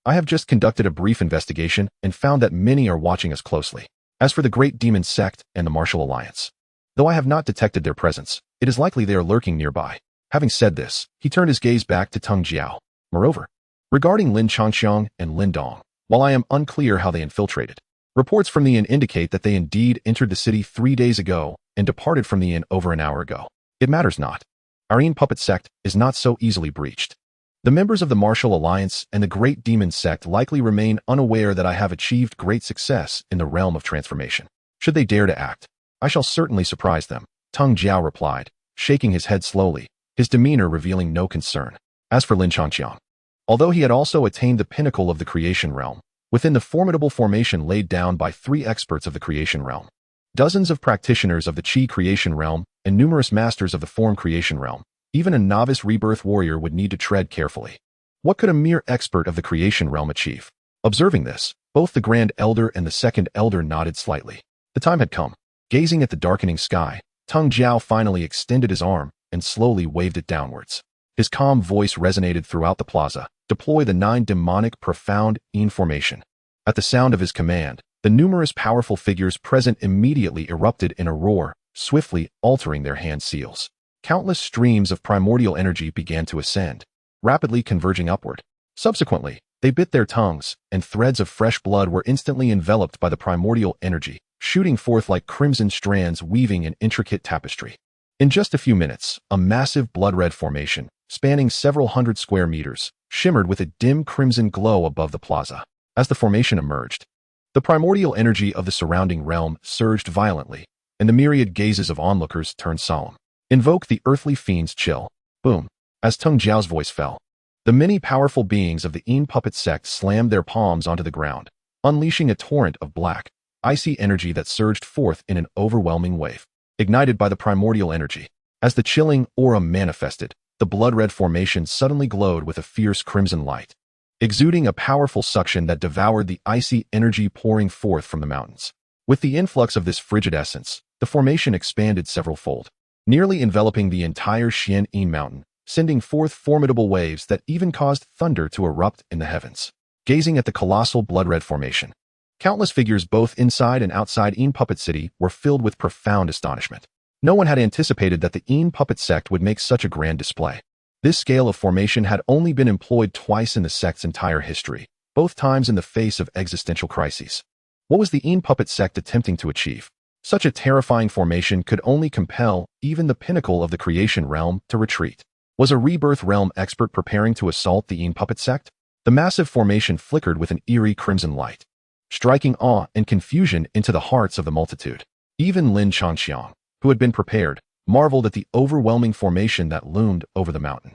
I have just conducted a brief investigation and found that many are watching us closely. As for the Great Demon Sect and the Martial Alliance, though I have not detected their presence, it is likely they are lurking nearby. Having said this, he turned his gaze back to Teng Jiao. Moreover, regarding Lin Changxiang and Lin Dong, while I am unclear how they infiltrated, reports from the inn indicate that they indeed entered the city 3 days ago and departed from the inn over an hour ago. It matters not. Our inn puppet sect is not so easily breached. The members of the Martial Alliance and the Great Demon Sect likely remain unaware that I have achieved great success in the realm of transformation. Should they dare to act, I shall certainly surprise them, Teng Jiao replied, shaking his head slowly, his demeanor revealing no concern. As for Lin Changqiang, although he had also attained the pinnacle of the creation realm, within the formidable formation laid down by 3 experts of the creation realm, dozens of practitioners of the Qi creation realm, and numerous masters of the form creation realm, even a novice rebirth warrior would need to tread carefully. What could a mere expert of the creation realm achieve? Observing this, both the Grand Elder and the Second Elder nodded slightly. The time had come. Gazing at the darkening sky, Teng Jiao finally extended his arm and slowly waved it downwards. His calm voice resonated throughout the plaza. Deploy the 9 demonic profound Yin formation. At the sound of his command, the numerous powerful figures present immediately erupted in a roar, swiftly altering their hand seals. Countless streams of primordial energy began to ascend, rapidly converging upward. Subsequently, they bit their tongues, and threads of fresh blood were instantly enveloped by the primordial energy, shooting forth like crimson strands weaving an intricate tapestry. In just a few minutes, a massive blood-red formation, spanning several hundred square meters, shimmered with a dim crimson glow above the plaza. As the formation emerged, the primordial energy of the surrounding realm surged violently, and the myriad gazes of onlookers turned solemn. Invoke the earthly fiend's chill. Boom. As Teng Jiao's voice fell, the many powerful beings of the Yin puppet sect slammed their palms onto the ground, unleashing a torrent of black, icy energy that surged forth in an overwhelming wave, ignited by the primordial energy. As the chilling aura manifested, the blood-red formation suddenly glowed with a fierce crimson light, exuding a powerful suction that devoured the icy energy pouring forth from the mountains. With the influx of this frigid essence, the formation expanded several-fold, nearly enveloping the entire Xian Yin mountain, sending forth formidable waves that even caused thunder to erupt in the heavens. Gazing at the colossal blood-red formation, countless figures both inside and outside Yin Puppet City were filled with profound astonishment. No one had anticipated that the Yin Puppet sect would make such a grand display. This scale of formation had only been employed twice in the sect's entire history, both times in the face of existential crises. What was the Yin Puppet sect attempting to achieve? Such a terrifying formation could only compel even the pinnacle of the creation realm to retreat. Was a rebirth realm expert preparing to assault the Yin Puppet sect? The massive formation flickered with an eerie crimson light, striking awe and confusion into the hearts of the multitude. Even Lin Changxiang, who had been prepared, marveled at the overwhelming formation that loomed over the mountain.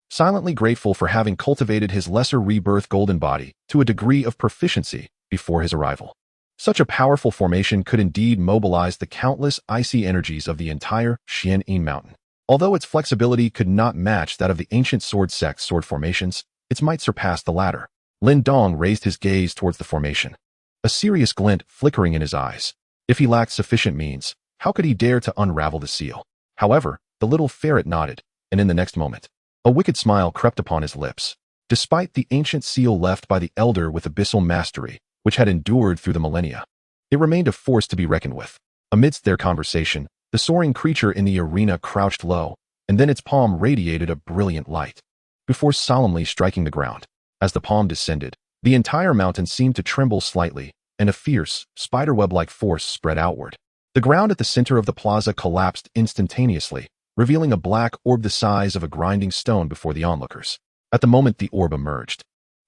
Silently grateful for having cultivated his lesser rebirth golden body to a degree of proficiency before his arrival. Such a powerful formation could indeed mobilize the countless icy energies of the entire Xian Yin mountain. Although its flexibility could not match that of the ancient sword sect's sword formations, its might surpass the latter. Lin Dong raised his gaze towards the formation, a serious glint flickering in his eyes. If he lacked sufficient means, how could he dare to unravel the seal? However, the little ferret nodded, and in the next moment, a wicked smile crept upon his lips. Despite the ancient seal left by the elder with abyssal mastery, which had endured through the millennia, it remained a force to be reckoned with. Amidst their conversation, the soaring creature in the arena crouched low, and then its palm radiated a brilliant light, before solemnly striking the ground. As the palm descended, the entire mountain seemed to tremble slightly, and a fierce, spiderweb-like force spread outward. The ground at the center of the plaza collapsed instantaneously, revealing a black orb the size of a grinding stone before the onlookers. At the moment the orb emerged,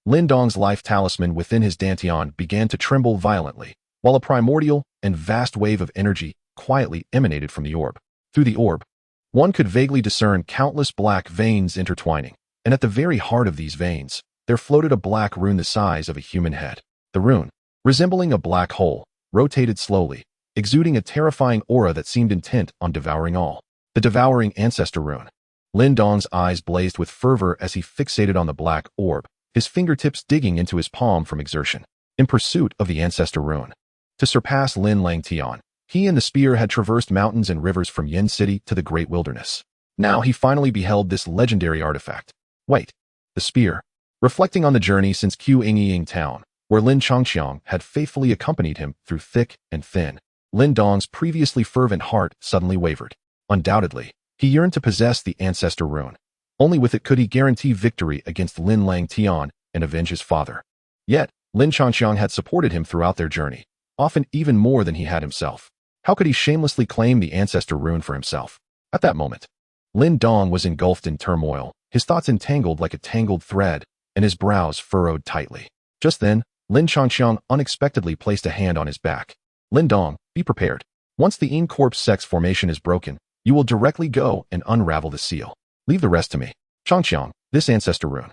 Lin Dong's life talisman within his dantian began to tremble violently, while a primordial and vast wave of energy quietly emanated from the orb. Through the orb, one could vaguely discern countless black veins intertwining, and at the very heart of these veins, there floated a black rune the size of a human head. The rune, resembling a black hole, rotated slowly, exuding a terrifying aura that seemed intent on devouring all. The devouring ancestor rune. Lin Dong's eyes blazed with fervor as he fixated on the black orb, his fingertips digging into his palm from exertion, in pursuit of the ancestor rune. To surpass Lin Langtian, He and the spear had traversed mountains and rivers from Yin City to the Great Wilderness. Now he finally beheld this legendary artifact. Wait, the spear. Reflecting on the journey since Qingying town, where Lin Changqiang had faithfully accompanied him through thick and thin, Lin Dong's previously fervent heart suddenly wavered. Undoubtedly, he yearned to possess the ancestor rune. Only with it could he guarantee victory against Lin Lang Tian and avenge his father. Yet, Lin Changqiang had supported him throughout their journey, often even more than he had himself. How could he shamelessly claim the ancestor rune for himself? At that moment, Lin Dong was engulfed in turmoil, his thoughts entangled like a tangled thread, and his brows furrowed tightly. Just then, Lin Changqiang unexpectedly placed a hand on his back. Lin Dong, be prepared. Once the Yin Corpse sex formation is broken, you will directly go and unravel the seal. Leave the rest to me. Changqiang, this ancestor rune.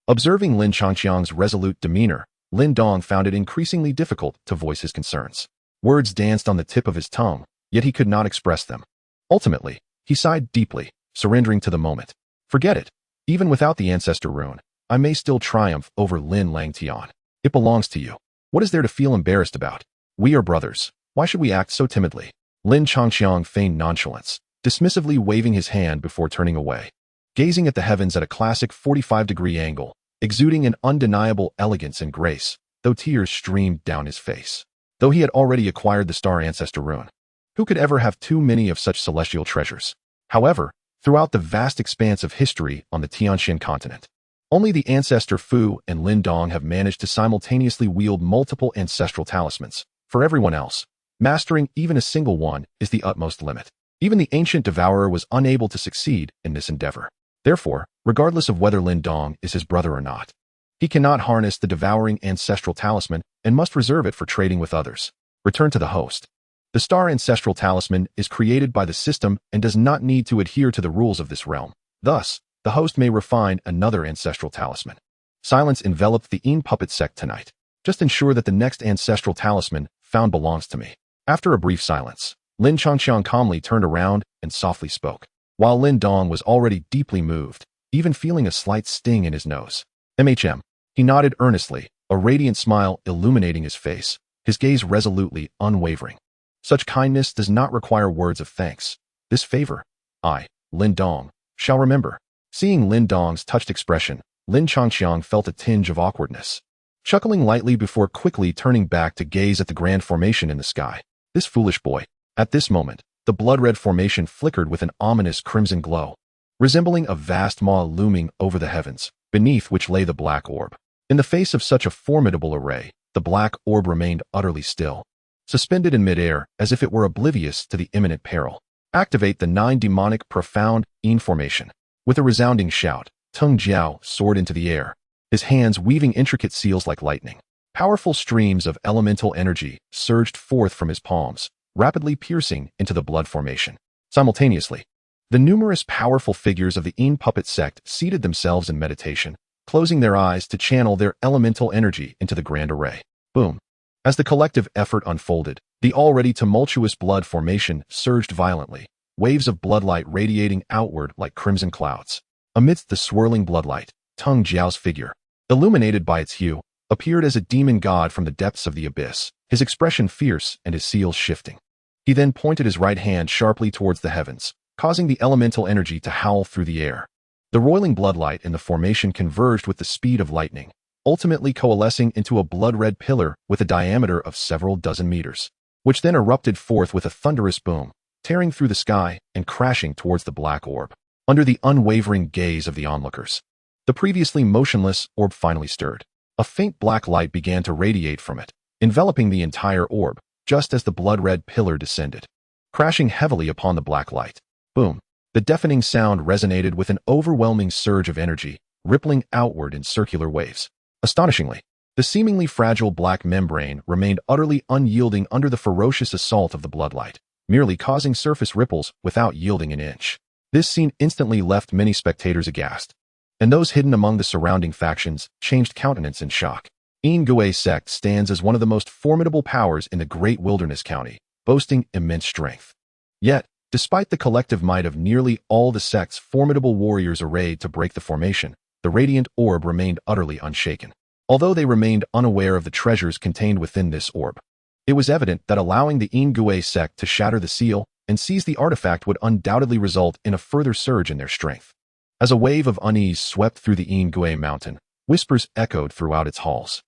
Observing Lin Changqiang's resolute demeanor, Lin Dong found it increasingly difficult to voice his concerns. Words danced on the tip of his tongue, yet he could not express them. Ultimately, he sighed deeply, surrendering to the moment. Forget it. Even without the ancestor rune, I may still triumph over Lin Lang Tian. It belongs to you. What is there to feel embarrassed about? We are brothers. Why should we act so timidly? Lin Changqiang feigned nonchalance, dismissively waving his hand before turning away. Gazing at the heavens at a classic 45-degree angle, exuding an undeniable elegance and grace, though tears streamed down his face. Though he had already acquired the star ancestor rune, who could ever have too many of such celestial treasures? However, throughout the vast expanse of history on the Tianxian continent, only the ancestor Fu and Lin Dong have managed to simultaneously wield multiple ancestral talismans. For everyone else, mastering even a single one is the utmost limit. Even the ancient devourer was unable to succeed in this endeavor. Therefore, regardless of whether Lin Dong is his brother or not, he cannot harness the devouring ancestral talisman and must reserve it for trading with others. Return to the host. The star ancestral talisman is created by the system and does not need to adhere to the rules of this realm. Thus, the host may refine another ancestral talisman. Silence enveloped the Yin puppet sect tonight. Just ensure that the next ancestral talisman found belongs to me. After a brief silence, Lin Changqiang calmly turned around and softly spoke. While Lin Dong was already deeply moved, even feeling a slight sting in his nose. He nodded earnestly, a radiant smile illuminating his face, his gaze resolutely unwavering. Such kindness does not require words of thanks. This favor, I, Lin Dong, shall remember. Seeing Lin Dong's touched expression, Lin Changqiang felt a tinge of awkwardness, chuckling lightly before quickly turning back to gaze at the grand formation in the sky. This foolish boy. At this moment, the blood-red formation flickered with an ominous crimson glow, resembling a vast maw looming over the heavens, beneath which lay the black orb. In the face of such a formidable array, the black orb remained utterly still, suspended in midair as if it were oblivious to the imminent peril. Activate the 9 demonic profound Yin formation. With a resounding shout, Tung Jiao soared into the air, his hands weaving intricate seals like lightning. Powerful streams of elemental energy surged forth from his palms, rapidly piercing into the blood formation. Simultaneously, the numerous powerful figures of the Yin puppet sect seated themselves in meditation, closing their eyes to channel their elemental energy into the grand array. Boom. As the collective effort unfolded, the already tumultuous blood formation surged violently, waves of bloodlight radiating outward like crimson clouds. Amidst the swirling bloodlight, Tung Jiao's figure, illuminated by its hue, appeared as a demon god from the depths of the abyss, his expression fierce and his seals shifting. He then pointed his right hand sharply towards the heavens, causing the elemental energy to howl through the air. The roiling bloodlight in the formation converged with the speed of lightning, ultimately coalescing into a blood-red pillar with a diameter of several dozen meters, which then erupted forth with a thunderous boom, tearing through the sky and crashing towards the black orb. Under the unwavering gaze of the onlookers, the previously motionless orb finally stirred. A faint black light began to radiate from it, enveloping the entire orb, just as the blood-red pillar descended. Crashing heavily upon the black light. Boom. The deafening sound resonated with an overwhelming surge of energy, rippling outward in circular waves. Astonishingly, the seemingly fragile black membrane remained utterly unyielding under the ferocious assault of the bloodlight, merely causing surface ripples without yielding an inch. This scene instantly left many spectators aghast, and those hidden among the surrounding factions changed countenance in shock. Yin Gui sect stands as one of the most formidable powers in the Great Wilderness County, boasting immense strength. Yet, despite the collective might of nearly all the sect's formidable warriors arrayed to break the formation, the radiant orb remained utterly unshaken. Although they remained unaware of the treasures contained within this orb, It was evident that allowing the Ingwe sect to shatter the seal and seize the artifact would undoubtedly result in a further surge in their strength. As a wave of unease swept through the Ingwe mountain, whispers echoed throughout its halls.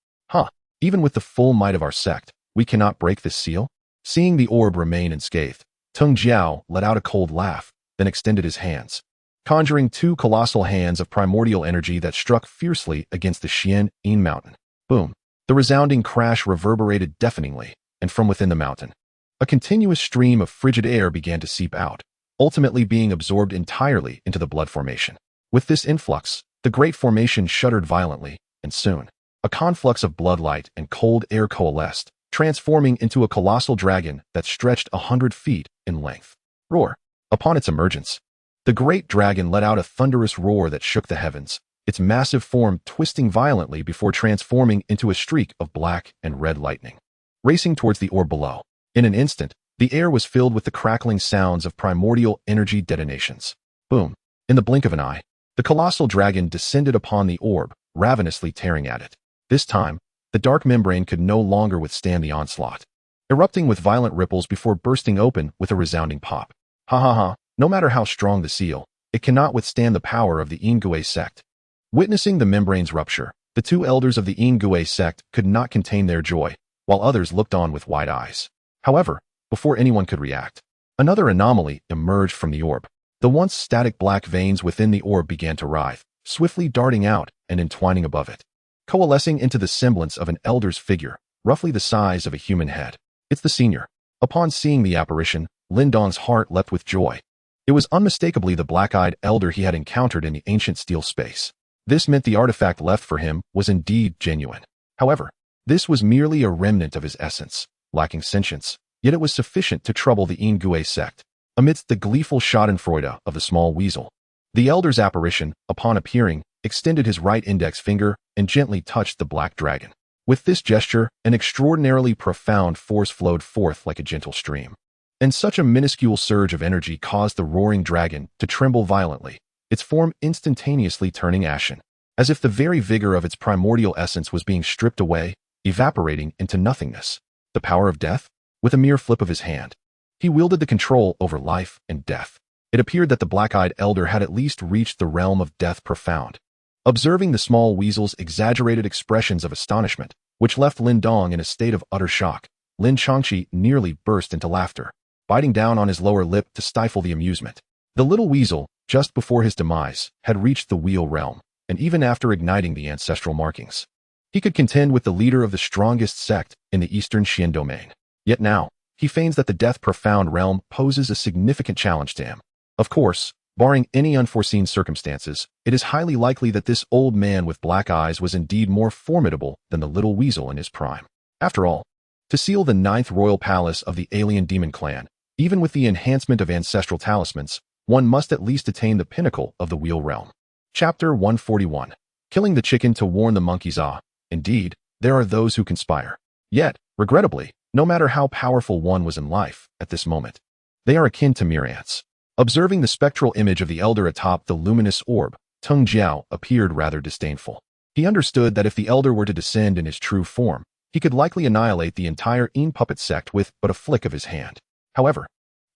Even with the full might of our sect, we cannot break this seal? Seeing the orb remain unscathed, Tung Jiao let out a cold laugh, then extended his hands, conjuring two colossal hands of primordial energy that struck fiercely against the Xian Yin mountain. Boom! The resounding crash reverberated deafeningly, and from within the mountain, a continuous stream of frigid air began to seep out, ultimately being absorbed entirely into the blood formation. With this influx, the great formation shuddered violently, and soon, a conflux of bloodlight and cold air coalesced, transforming into a colossal dragon that stretched 100 feet in length. Roar! Upon its emergence, the great dragon let out a thunderous roar that shook the heavens, its massive form twisting violently before transforming into a streak of black and red lightning, racing towards the orb below. In an instant, the air was filled with the crackling sounds of primordial energy detonations. Boom! In the blink of an eye, the colossal dragon descended upon the orb, ravenously tearing at it. This time, the dark membrane could no longer withstand the onslaught, erupting with violent ripples before bursting open with a resounding pop. No matter how strong the seal, it cannot withstand the power of the Ingwe sect. Witnessing the membrane's rupture, the two elders of the Ingwe sect could not contain their joy, while others looked on with wide eyes. However, before anyone could react, another anomaly emerged from the orb. The once static black veins within the orb began to writhe, swiftly darting out and entwining above it, coalescing into the semblance of an elder's figure, roughly the size of a human head. It's the senior. Upon seeing the apparition, Lin Dong's heart leapt with joy. It was unmistakably the black-eyed elder he had encountered in the ancient steel space. This meant the artifact left for him was indeed genuine. However, this was merely a remnant of his essence, lacking sentience, yet it was sufficient to trouble the Ingwe sect. Amidst the gleeful schadenfreude of the small weasel, the elder's apparition, upon appearing, extended his right index finger and gently touched the black dragon. With this gesture, an extraordinarily profound force flowed forth like a gentle stream, and such a minuscule surge of energy caused the roaring dragon to tremble violently, its form instantaneously turning ashen, as if the very vigor of its primordial essence was being stripped away, evaporating into nothingness. The power of death? With a mere flip of his hand, he wielded the control over life and death. It appeared that the black-eyed elder had at least reached the realm of death profound. Observing the small weasel's exaggerated expressions of astonishment, which left Lin Dong in a state of utter shock, Lin Changqi nearly burst into laughter, biting down on his lower lip to stifle the amusement. The little weasel, just before his demise, had reached the wheel realm, and even after igniting the ancestral markings, he could contend with the leader of the strongest sect in the Eastern Xian domain. Yet now, he feigns that the death profound realm poses a significant challenge to him. Of course, barring any unforeseen circumstances, it is highly likely that this old man with black eyes was indeed more formidable than the little weasel in his prime. After all, to seal the 9th royal palace of the alien demon clan, even with the enhancement of ancestral talismans, one must at least attain the pinnacle of the wheel realm. Chapter 141. Killing the chicken to warn the monkeys. Indeed, there are those who conspire. Yet, regrettably, no matter how powerful one was in life at this moment, they are akin to mere ants. Observing the spectral image of the elder atop the luminous orb, Tung Jiao appeared rather disdainful. He understood that if the elder were to descend in his true form, he could likely annihilate the entire Yin puppet sect with but a flick of his hand. However,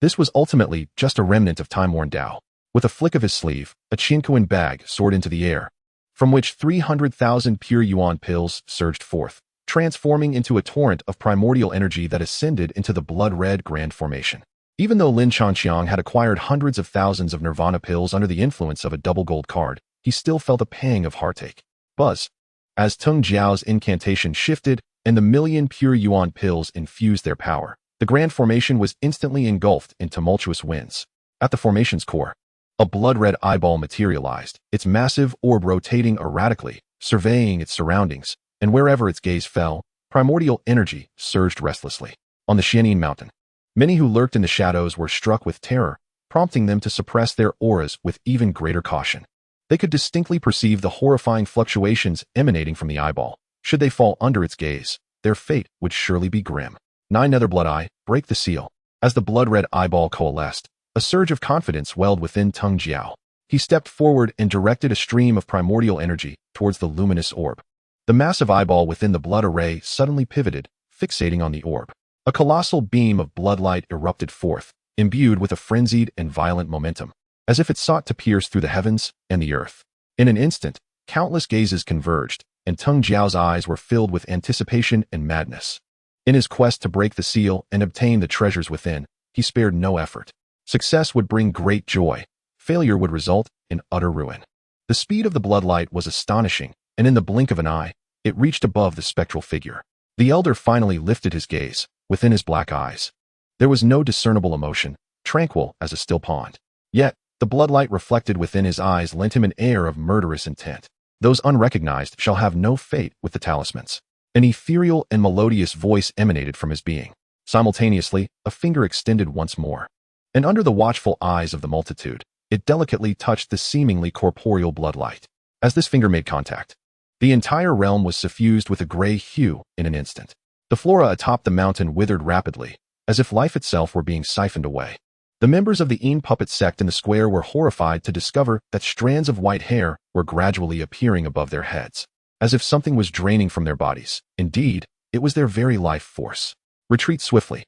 this was ultimately just a remnant of time-worn Dao. With a flick of his sleeve, a Qinkuan bag soared into the air, from which 300,000 pure yuan pills surged forth, transforming into a torrent of primordial energy that ascended into the blood-red grand formation. Even though Lin Chanqiang had acquired hundreds of thousands of nirvana pills under the influence of a double gold card, he still felt a pang of heartache. Buzz! As Tung Jiao's incantation shifted and the million pure yuan pills infused their power, the grand formation was instantly engulfed in tumultuous winds. At the formation's core, a blood-red eyeball materialized, its massive orb rotating erratically, surveying its surroundings, and wherever its gaze fell, primordial energy surged restlessly. On the Xianin mountain, many who lurked in the shadows were struck with terror, prompting them to suppress their auras with even greater caution. They could distinctly perceive the horrifying fluctuations emanating from the eyeball. Should they fall under its gaze, their fate would surely be grim. 9 Nether Blood Eye, break the seal. As the blood-red eyeball coalesced, a surge of confidence welled within Tung Jiao. He stepped forward and directed a stream of primordial energy towards the luminous orb. The massive eyeball within the blood array suddenly pivoted, fixating on the orb. A colossal beam of bloodlight erupted forth, imbued with a frenzied and violent momentum, as if it sought to pierce through the heavens and the earth. In an instant, countless gazes converged, and Teng Jiao's eyes were filled with anticipation and madness. In his quest to break the seal and obtain the treasures within, he spared no effort. Success would bring great joy. Failure would result in utter ruin. The speed of the bloodlight was astonishing, and in the blink of an eye, it reached above the spectral figure. The elder finally lifted his gaze. Within his black eyes, there was no discernible emotion, tranquil as a still pond. Yet, the bloodlight reflected within his eyes lent him an air of murderous intent. Those unrecognized shall have no fate with the talismans. An ethereal and melodious voice emanated from his being. Simultaneously, a finger extended once more, and under the watchful eyes of the multitude, it delicately touched the seemingly corporeal bloodlight. As this finger made contact, the entire realm was suffused with a gray hue in an instant. The flora atop the mountain withered rapidly, as if life itself were being siphoned away. The members of the Een puppet sect in the square were horrified to discover that strands of white hair were gradually appearing above their heads, as if something was draining from their bodies. Indeed, it was their very life force. Retreat swiftly.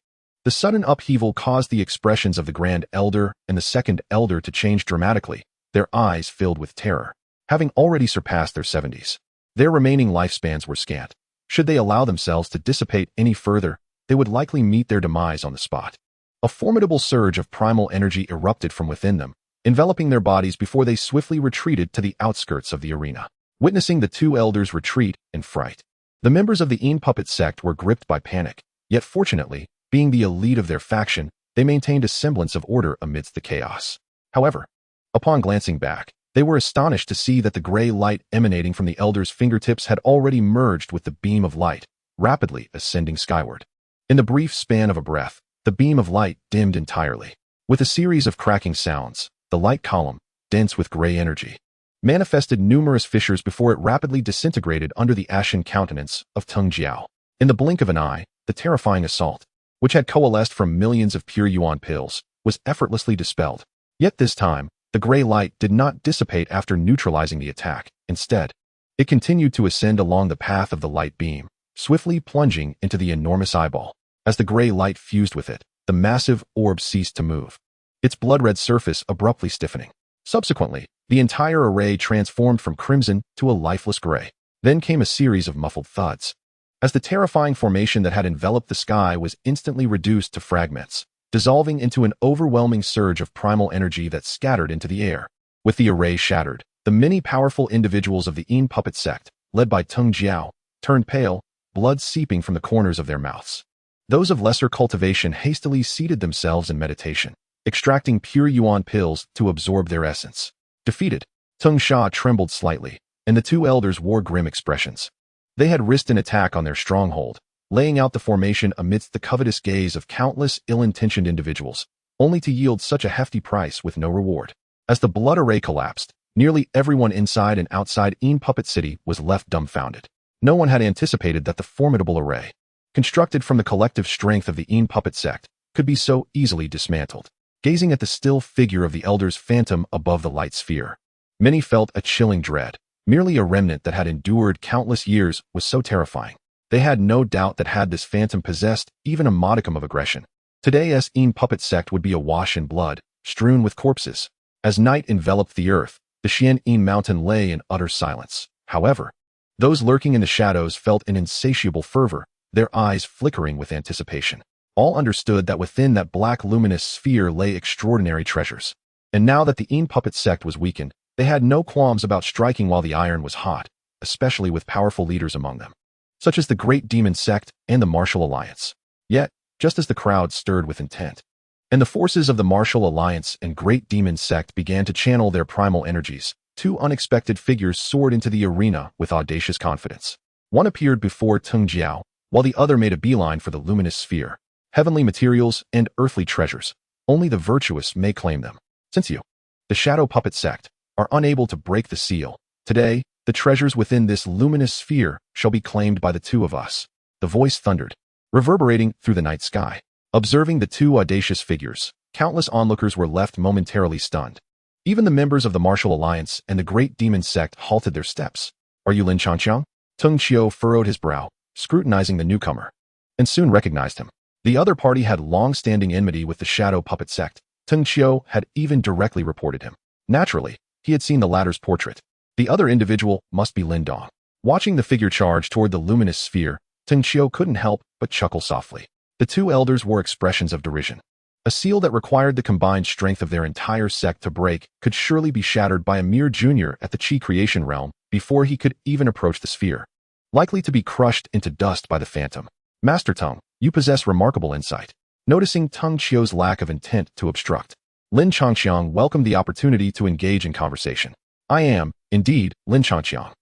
The sudden upheaval caused the expressions of the Grand Elder and the Second Elder to change dramatically, their eyes filled with terror. Having already surpassed their 70s, their remaining lifespans were scant. Should they allow themselves to dissipate any further, they would likely meet their demise on the spot. A formidable surge of primal energy erupted from within them, enveloping their bodies before they swiftly retreated to the outskirts of the arena. Witnessing the two elders retreat in fright, the members of the Een puppet sect were gripped by panic, yet fortunately, being the elite of their faction, they maintained a semblance of order amidst the chaos. However, upon glancing back, they were astonished to see that the gray light emanating from the elders' fingertips had already merged with the beam of light, rapidly ascending skyward. In the brief span of a breath, the beam of light dimmed entirely. With a series of cracking sounds, the light column, dense with gray energy, manifested numerous fissures before it rapidly disintegrated under the ashen countenance of Teng Jiao. In the blink of an eye, the terrifying assault, which had coalesced from millions of pure yuan pills, was effortlessly dispelled. Yet this time, the gray light did not dissipate after neutralizing the attack. Instead, it continued to ascend along the path of the light beam, swiftly plunging into the enormous eyeball. As the gray light fused with it, the massive orb ceased to move, its blood-red surface abruptly stiffening. Subsequently, the entire array transformed from crimson to a lifeless gray. Then came a series of muffled thuds, as the terrifying formation that had enveloped the sky was instantly reduced to fragments, dissolving into an overwhelming surge of primal energy that scattered into the air. With the array shattered, the many powerful individuals of the Een puppet sect, led by Teng Jiao, turned pale, blood seeping from the corners of their mouths. Those of lesser cultivation hastily seated themselves in meditation, extracting pure yuan pills to absorb their essence. Defeated, Teng Sha trembled slightly, and the two elders wore grim expressions. They had risked an attack on their stronghold, laying out the formation amidst the covetous gaze of countless ill-intentioned individuals, only to yield such a hefty price with no reward. As the blood array collapsed, nearly everyone inside and outside Een Puppet City was left dumbfounded. No one had anticipated that the formidable array, constructed from the collective strength of the Een Puppet sect, could be so easily dismantled. Gazing at the still figure of the elder's phantom above the light sphere, many felt a chilling dread. Merely a remnant that had endured countless years was so terrifying. They had no doubt that had this phantom possessed even a modicum of aggression, today's Een Puppet sect would be awash in blood, strewn with corpses. As night enveloped the earth, the Xian Een mountain lay in utter silence. However, those lurking in the shadows felt an insatiable fervor, their eyes flickering with anticipation. All understood that within that black luminous sphere lay extraordinary treasures. And now that the Een Puppet sect was weakened, they had no qualms about striking while the iron was hot, especially with powerful leaders among them, such as the Great Demon Sect and the Martial Alliance. Yet, just as the crowd stirred with intent, and the forces of the Martial Alliance and Great Demon Sect began to channel their primal energies, two unexpected figures soared into the arena with audacious confidence. One appeared before Teng Jiao, while the other made a beeline for the luminous sphere. Heavenly materials and earthly treasures, only the virtuous may claim them. Since you, the Shadow Puppet Sect, are unable to break the seal, today, the treasures within this luminous sphere shall be claimed by the two of us. The voice thundered, reverberating through the night sky. Observing the two audacious figures, countless onlookers were left momentarily stunned. Even the members of the Martial Alliance and the Great Demon Sect halted their steps. Are you Lin Changqiang? Teng Qiu furrowed his brow, scrutinizing the newcomer, and soon recognized him. The other party had long-standing enmity with the Shadow Puppet sect. Teng Qiu had even directly reported him. Naturally, he had seen the latter's portrait. The other individual must be Lin Dong. Watching the figure charge toward the luminous sphere, Teng Qiu couldn't help but chuckle softly. The two elders wore expressions of derision. A seal that required the combined strength of their entire sect to break could surely be shattered by a mere junior at the Qi creation realm before he could even approach the sphere. Likely to be crushed into dust by the phantom. Master Teng, you possess remarkable insight. Noticing Teng Qiu's lack of intent to obstruct, Lin Changqiang welcomed the opportunity to engage in conversation. I am, indeed, Lin Changqiang.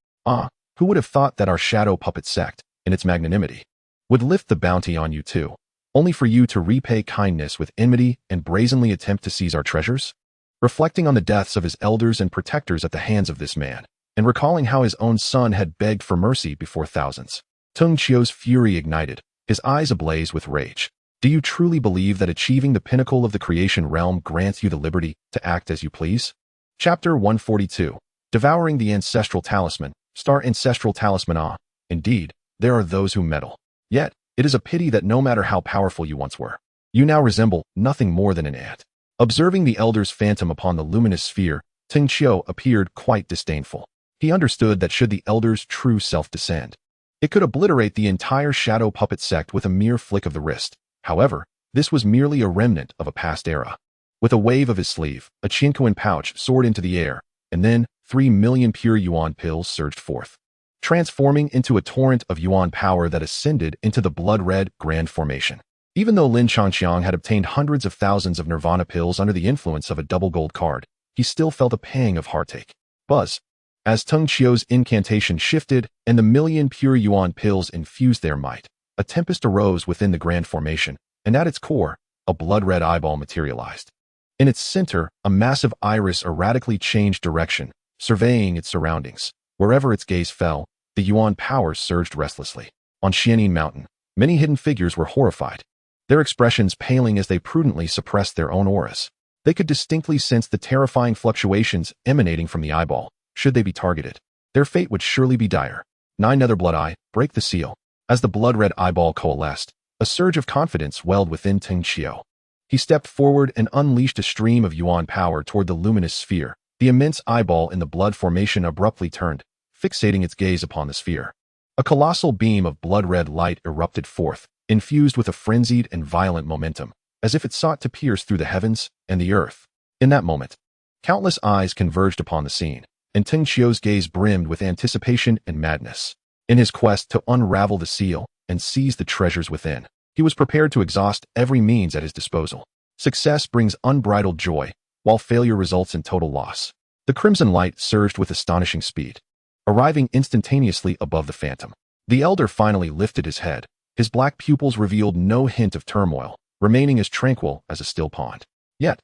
Who would have thought that our Shadow Puppet sect, in its magnanimity, would lift the bounty on you too, only for you to repay kindness with enmity and brazenly attempt to seize our treasures? Reflecting on the deaths of his elders and protectors at the hands of this man, and recalling how his own son had begged for mercy before thousands, Teng Qiu's fury ignited, his eyes ablaze with rage. Do you truly believe that achieving the pinnacle of the creation realm grants you the liberty to act as you please? Chapter 142. Devouring the Ancestral Talisman. Star Ancestral Talisman. Indeed, there are those who meddle. Yet, it is a pity that no matter how powerful you once were, you now resemble nothing more than an ant. Observing the elder's phantom upon the luminous sphere, Teng Qiu appeared quite disdainful. He understood that should the elder's true self descend, it could obliterate the entire Shadow Puppet sect with a mere flick of the wrist. However, this was merely a remnant of a past era. With a wave of his sleeve, a Qinkuan pouch soared into the air, and then 3 million pure yuan pills surged forth, transforming into a torrent of yuan power that ascended into the blood-red grand formation. Even though Lin Changqiang had obtained hundreds of thousands of nirvana pills under the influence of a double gold card, he still felt a pang of heartache. Buzz. As Teng Qiu's incantation shifted and the million pure yuan pills infused their might, a tempest arose within the grand formation, and at its core, a blood-red eyeball materialized. In its center, a massive iris erratically changed direction, surveying its surroundings. Wherever its gaze fell, the yuan powers surged restlessly. On Xianin Mountain, many hidden figures were horrified, their expressions paling as they prudently suppressed their own auras. They could distinctly sense the terrifying fluctuations emanating from the eyeball. Should they be targeted, their fate would surely be dire. 9 Nether Blood Eye, break the seal. As the blood-red eyeball coalesced, a surge of confidence welled within Teng Qiu. He stepped forward and unleashed a stream of yuan power toward the luminous sphere. The immense eyeball in the blood formation abruptly turned, fixating its gaze upon the sphere. A colossal beam of blood-red light erupted forth, infused with a frenzied and violent momentum, as if it sought to pierce through the heavens and the earth. In that moment, countless eyes converged upon the scene, and Teng Qiu's gaze brimmed with anticipation and madness. In his quest to unravel the seal and seize the treasures within, he was prepared to exhaust every means at his disposal. Success brings unbridled joy, while failure results in total loss. The crimson light surged with astonishing speed, arriving instantaneously above the phantom. The elder finally lifted his head. His black pupils revealed no hint of turmoil, remaining as tranquil as a still pond. Yet,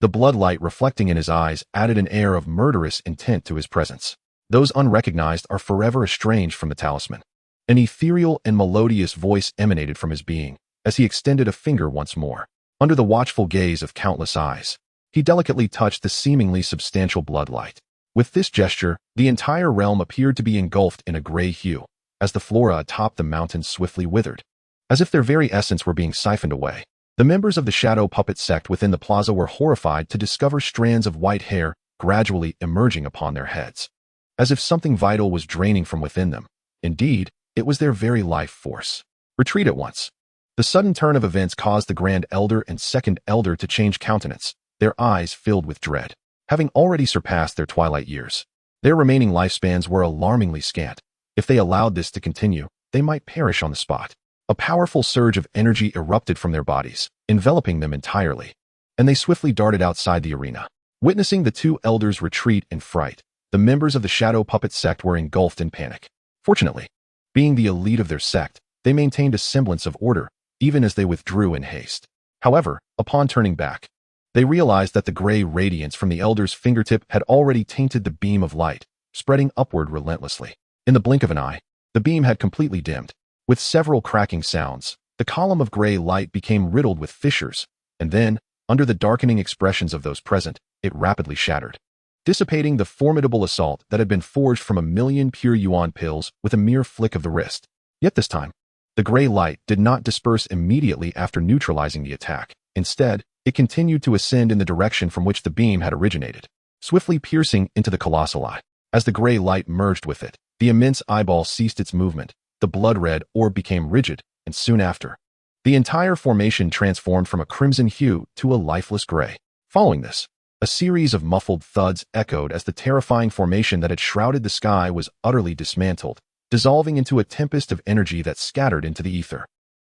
the bloodlight reflecting in his eyes added an air of murderous intent to his presence. Those unrecognized are forever estranged from the talisman. An ethereal and melodious voice emanated from his being, as he extended a finger once more. Under the watchful gaze of countless eyes, he delicately touched the seemingly substantial bloodlight. With this gesture, the entire realm appeared to be engulfed in a gray hue, as the flora atop the mountain swiftly withered, as if their very essence were being siphoned away. The members of the Shadow Puppet sect within the plaza were horrified to discover strands of white hair gradually emerging upon their heads, as if something vital was draining from within them. Indeed, it was their very life force. Retreat at once. The sudden turn of events caused the Grand Elder and Second Elder to change countenance, their eyes filled with dread. Having already surpassed their twilight years, their remaining lifespans were alarmingly scant. If they allowed this to continue, they might perish on the spot. A powerful surge of energy erupted from their bodies, enveloping them entirely, and they swiftly darted outside the arena. Witnessing the two elders retreat in fright, the members of the Shadow Puppet sect were engulfed in panic. Fortunately, being the elite of their sect, they maintained a semblance of order, even as they withdrew in haste. However, upon turning back, they realized that the gray radiance from the elder's fingertip had already tainted the beam of light, spreading upward relentlessly. In the blink of an eye, the beam had completely dimmed. With several cracking sounds, the column of gray light became riddled with fissures, and then, under the darkening expressions of those present, it rapidly shattered, dissipating the formidable assault that had been forged from a million pure yuan pills with a mere flick of the wrist. Yet this time, The gray light did not disperse immediately after neutralizing the attack. Instead, it continued to ascend in the direction from which the beam had originated, swiftly piercing into the colossal eye. As the gray light merged with it, the immense eyeball ceased its movement, the blood-red orb became rigid, and soon after, the entire formation transformed from a crimson hue to a lifeless gray. Following this, a series of muffled thuds echoed as the terrifying formation that had shrouded the sky was utterly dismantled, dissolving into a tempest of energy that scattered into the ether.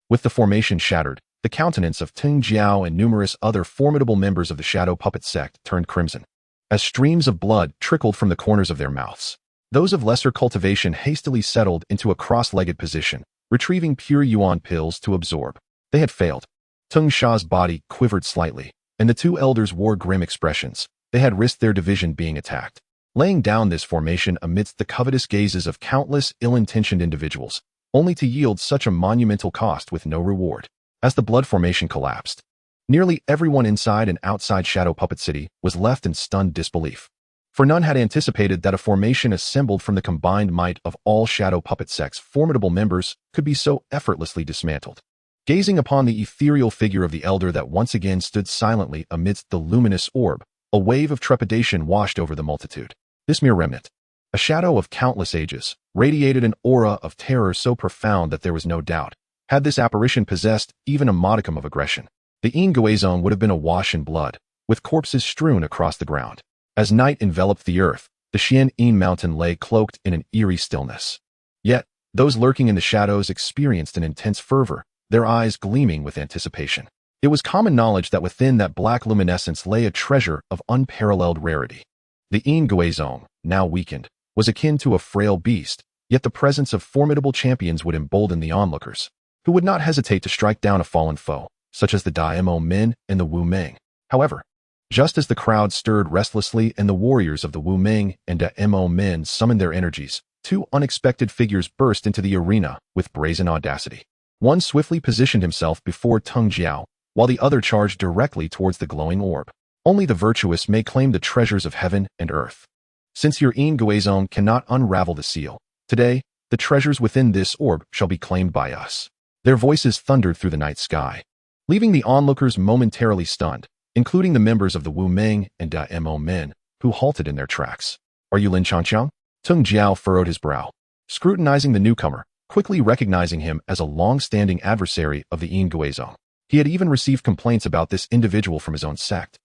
With the formation shattered, the countenance of Teng Jiao and numerous other formidable members of the Shadow Puppet sect turned crimson, as streams of blood trickled from the corners of their mouths. Those of lesser cultivation hastily settled into a cross-legged position, retrieving pure yuan pills to absorb. They had failed. Teng Sha's body quivered slightly, and the two elders wore grim expressions. They had risked their division being attacked, laying down this formation amidst the covetous gazes of countless ill-intentioned individuals, only to yield such a monumental cost with no reward. As the blood formation collapsed, nearly everyone inside and outside Shadow Puppet City was left in stunned disbelief. For none had anticipated that a formation assembled from the combined might of all Shadow Puppet sect's formidable members could be so effortlessly dismantled. Gazing upon the ethereal figure of the elder that once again stood silently amidst the luminous orb, a wave of trepidation washed over the multitude. This mere remnant, a shadow of countless ages, radiated an aura of terror so profound that there was no doubt, had this apparition possessed even a modicum of aggression, the Nguizong would have been awash in blood, with corpses strewn across the ground. As night enveloped the earth, the Xian'an mountain lay cloaked in an eerie stillness. Yet, those lurking in the shadows experienced an intense fervor, their eyes gleaming with anticipation. It was common knowledge that within that black luminescence lay a treasure of unparalleled rarity. The Nguizong, now weakened, was akin to a frail beast, yet the presence of formidable champions would embolden the onlookers, who would not hesitate to strike down a fallen foe, such as the Daimo men and the Wu Meng. However, just as the crowd stirred restlessly and the warriors of the Wu Meng and Daimo men summoned their energies, two unexpected figures burst into the arena with brazen audacity. One swiftly positioned himself before Teng Jiao, while the other charged directly towards the glowing orb. Only the virtuous may claim the treasures of heaven and earth. Since your Nguizong cannot unravel the seal, today, the treasures within this orb shall be claimed by us. Their voices thundered through the night sky, leaving the onlookers momentarily stunned, including the members of the Wu Meng and Daimo men, who halted in their tracks. Are you Lin Changqiang? Teng Jiao furrowed his brow, scrutinizing the newcomer, quickly recognizing him as a long-standing adversary of the Nguizong. He had even received complaints about this individual from his own sect.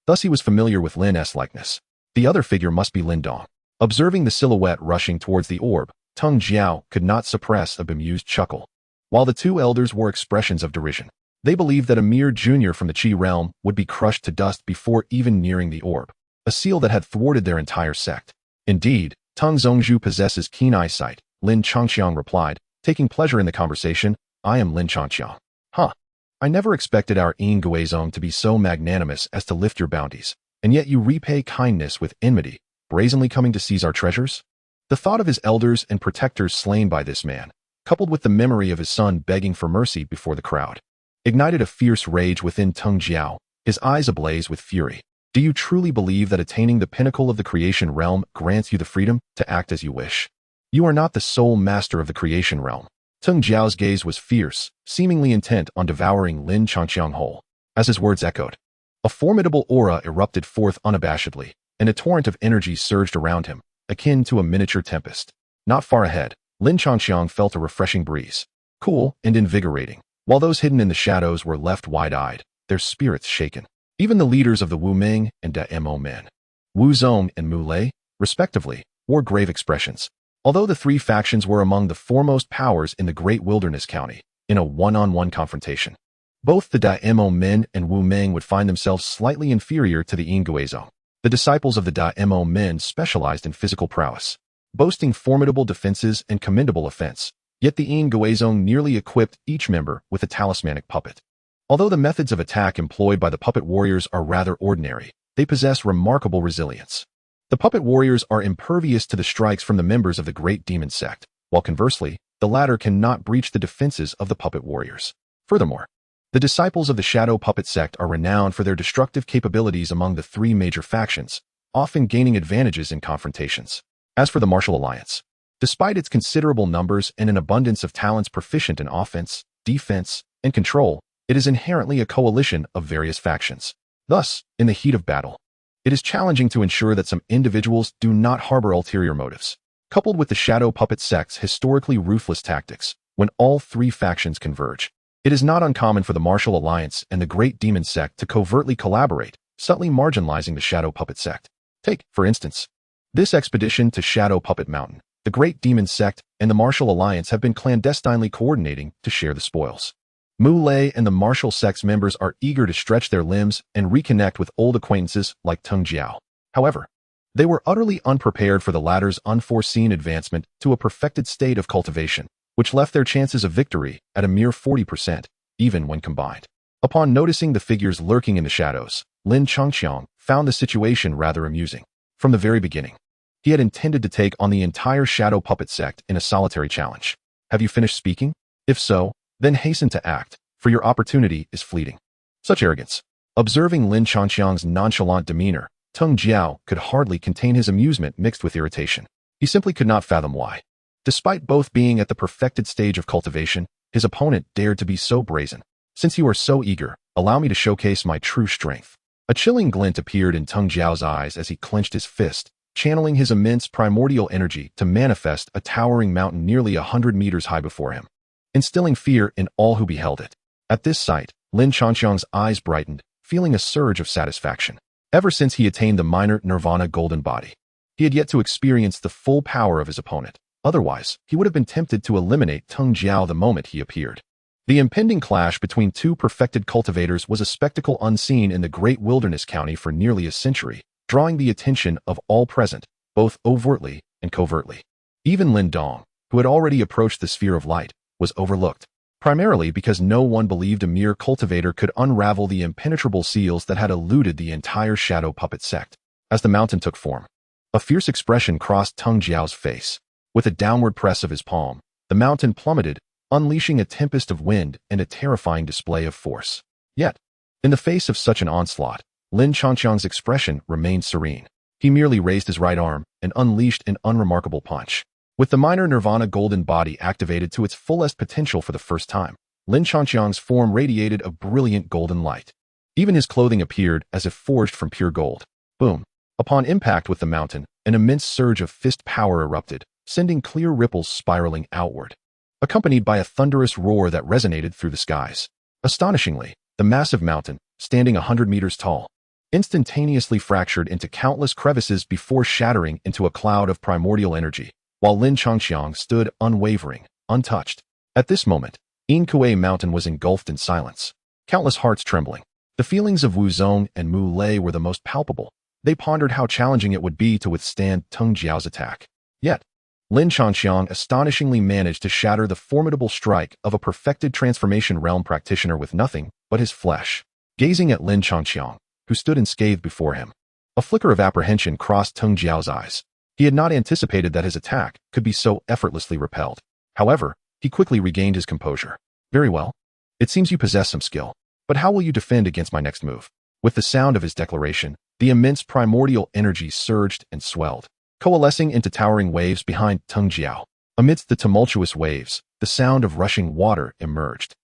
Thus he was familiar with Lin's likeness. The other figure must be Lin Dong. Observing the silhouette rushing towards the orb, Teng Jiao could not suppress a bemused chuckle. While the two elders wore expressions of derision, they believed that a mere junior from the Qi realm would be crushed to dust before even nearing the orb, a seal that had thwarted their entire sect. Indeed, Teng Zongzhu possesses keen eyesight, Lin Changqiang replied, taking pleasure in the conversation. I am Lin Changqiang. Huh. I never expected our Nguizong to be so magnanimous as to lift your bounties, and yet you repay kindness with enmity, brazenly coming to seize our treasures? The thought of his elders and protectors slain by this man, coupled with the memory of his son begging for mercy before the crowd, ignited a fierce rage within Teng Jiao, his eyes ablaze with fury. Do you truly believe that attaining the pinnacle of the creation realm grants you the freedom to act as you wish? You are not the sole master of the creation realm. Teng Jiao's gaze was fierce, seemingly intent on devouring Lin Changqiang whole. As his words echoed, a formidable aura erupted forth unabashedly, and a torrent of energy surged around him, akin to a miniature tempest. Not far ahead, Lin Changqiang felt a refreshing breeze, cool and invigorating, while those hidden in the shadows were left wide-eyed, their spirits shaken. Even the leaders of the Wu Meng and Daimo men, Wu Zong and Mu Lei, respectively, wore grave expressions. Although the three factions were among the foremost powers in the Great Wilderness County, in a one-on-one confrontation, both the Daimo men and Wu Meng would find themselves slightly inferior to the Nguizong. The disciples of the Daimo men specialized in physical prowess, boasting formidable defenses and commendable offense, yet the Nguizong nearly equipped each member with a talismanic puppet. Although the methods of attack employed by the puppet warriors are rather ordinary, they possess remarkable resilience. The puppet warriors are impervious to the strikes from the members of the Great Demon Sect, while conversely, the latter cannot breach the defenses of the puppet warriors. Furthermore, the disciples of the Shadow Puppet Sect are renowned for their destructive capabilities among the three major factions, often gaining advantages in confrontations. As for the Martial Alliance, Despite its considerable numbers and an abundance of talents proficient in offense, defense, and control, it is inherently a coalition of various factions. Thus, in the heat of battle, it is challenging to ensure that some individuals do not harbor ulterior motives. Coupled with the shadow puppet sect's historically ruthless tactics, when all three factions converge, it is not uncommon for the Martial Alliance and the Great Demon Sect to covertly collaborate, subtly marginalizing the shadow puppet sect. Take, for instance, this expedition to Shadow Puppet Mountain. The Great Demon Sect and the Martial Alliance have been clandestinely coordinating to share the spoils. Mu Lei and the Martial Sect's members are eager to stretch their limbs and reconnect with old acquaintances like Teng Jiao. However, they were utterly unprepared for the latter's unforeseen advancement to a perfected state of cultivation, which left their chances of victory at a mere 40%, even when combined. Upon noticing the figures lurking in the shadows, Lin Changqiang found the situation rather amusing. From the very beginning, he had intended to take on the entire Shadow Puppet Sect in a solitary challenge. Have you finished speaking? If so, then hasten to act, for your opportunity is fleeting. Such arrogance. Observing Lin Changqiang's nonchalant demeanor, Teng Jiao could hardly contain his amusement mixed with irritation. He simply could not fathom why. Despite both being at the perfected stage of cultivation, his opponent dared to be so brazen. Since you are so eager, allow me to showcase my true strength. A chilling glint appeared in Teng Jiao's eyes as he clenched his fist, channeling his immense primordial energy to manifest a towering mountain nearly 100 meters high before him, instilling fear in all who beheld it. At this sight, Lin Changqiang's eyes brightened, feeling a surge of satisfaction. Ever since he attained the minor nirvana golden body, he had yet to experience the full power of his opponent. Otherwise, he would have been tempted to eliminate Teng Jiao the moment he appeared. The impending clash between two perfected cultivators was a spectacle unseen in the great wilderness county for nearly a century, drawing the attention of all present, both overtly and covertly. Even Lin Dong, who had already approached the sphere of light, was overlooked, primarily because no one believed a mere cultivator could unravel the impenetrable seals that had eluded the entire Shadow Puppet Sect. As the mountain took form, a fierce expression crossed Teng Jiao's face. With a downward press of his palm, the mountain plummeted, unleashing a tempest of wind and a terrifying display of force. Yet, in the face of such an onslaught, Lin Changqiang's expression remained serene. He merely raised his right arm and unleashed an unremarkable punch. With the minor nirvana golden body activated to its fullest potential for the first time, Lin Changqiang's form radiated a brilliant golden light. Even his clothing appeared as if forged from pure gold. Boom! Upon impact with the mountain, an immense surge of fist power erupted, sending clear ripples spiraling outward, accompanied by a thunderous roar that resonated through the skies. Astonishingly, the massive mountain, standing 100 meters tall, instantaneously fractured into countless crevices before shattering into a cloud of primordial energy, while Lin Changqiang stood unwavering, untouched. At this moment, Yingkue Mountain was engulfed in silence, countless hearts trembling. The feelings of Wu Zong and Mu Lei were the most palpable. They pondered how challenging it would be to withstand Teng Jiao's attack. Yet, Lin Changqiang astonishingly managed to shatter the formidable strike of a perfected transformation realm practitioner with nothing but his flesh. Gazing at Lin Changqiang, who stood unscathed before him, a flicker of apprehension crossed Teng Jiao's eyes. He had not anticipated that his attack could be so effortlessly repelled. However, he quickly regained his composure. Very well. It seems you possess some skill. But how will you defend against my next move? With the sound of his declaration, the immense primordial energy surged and swelled, coalescing into towering waves behind Teng Jiao. Amidst the tumultuous waves, the sound of rushing water emerged,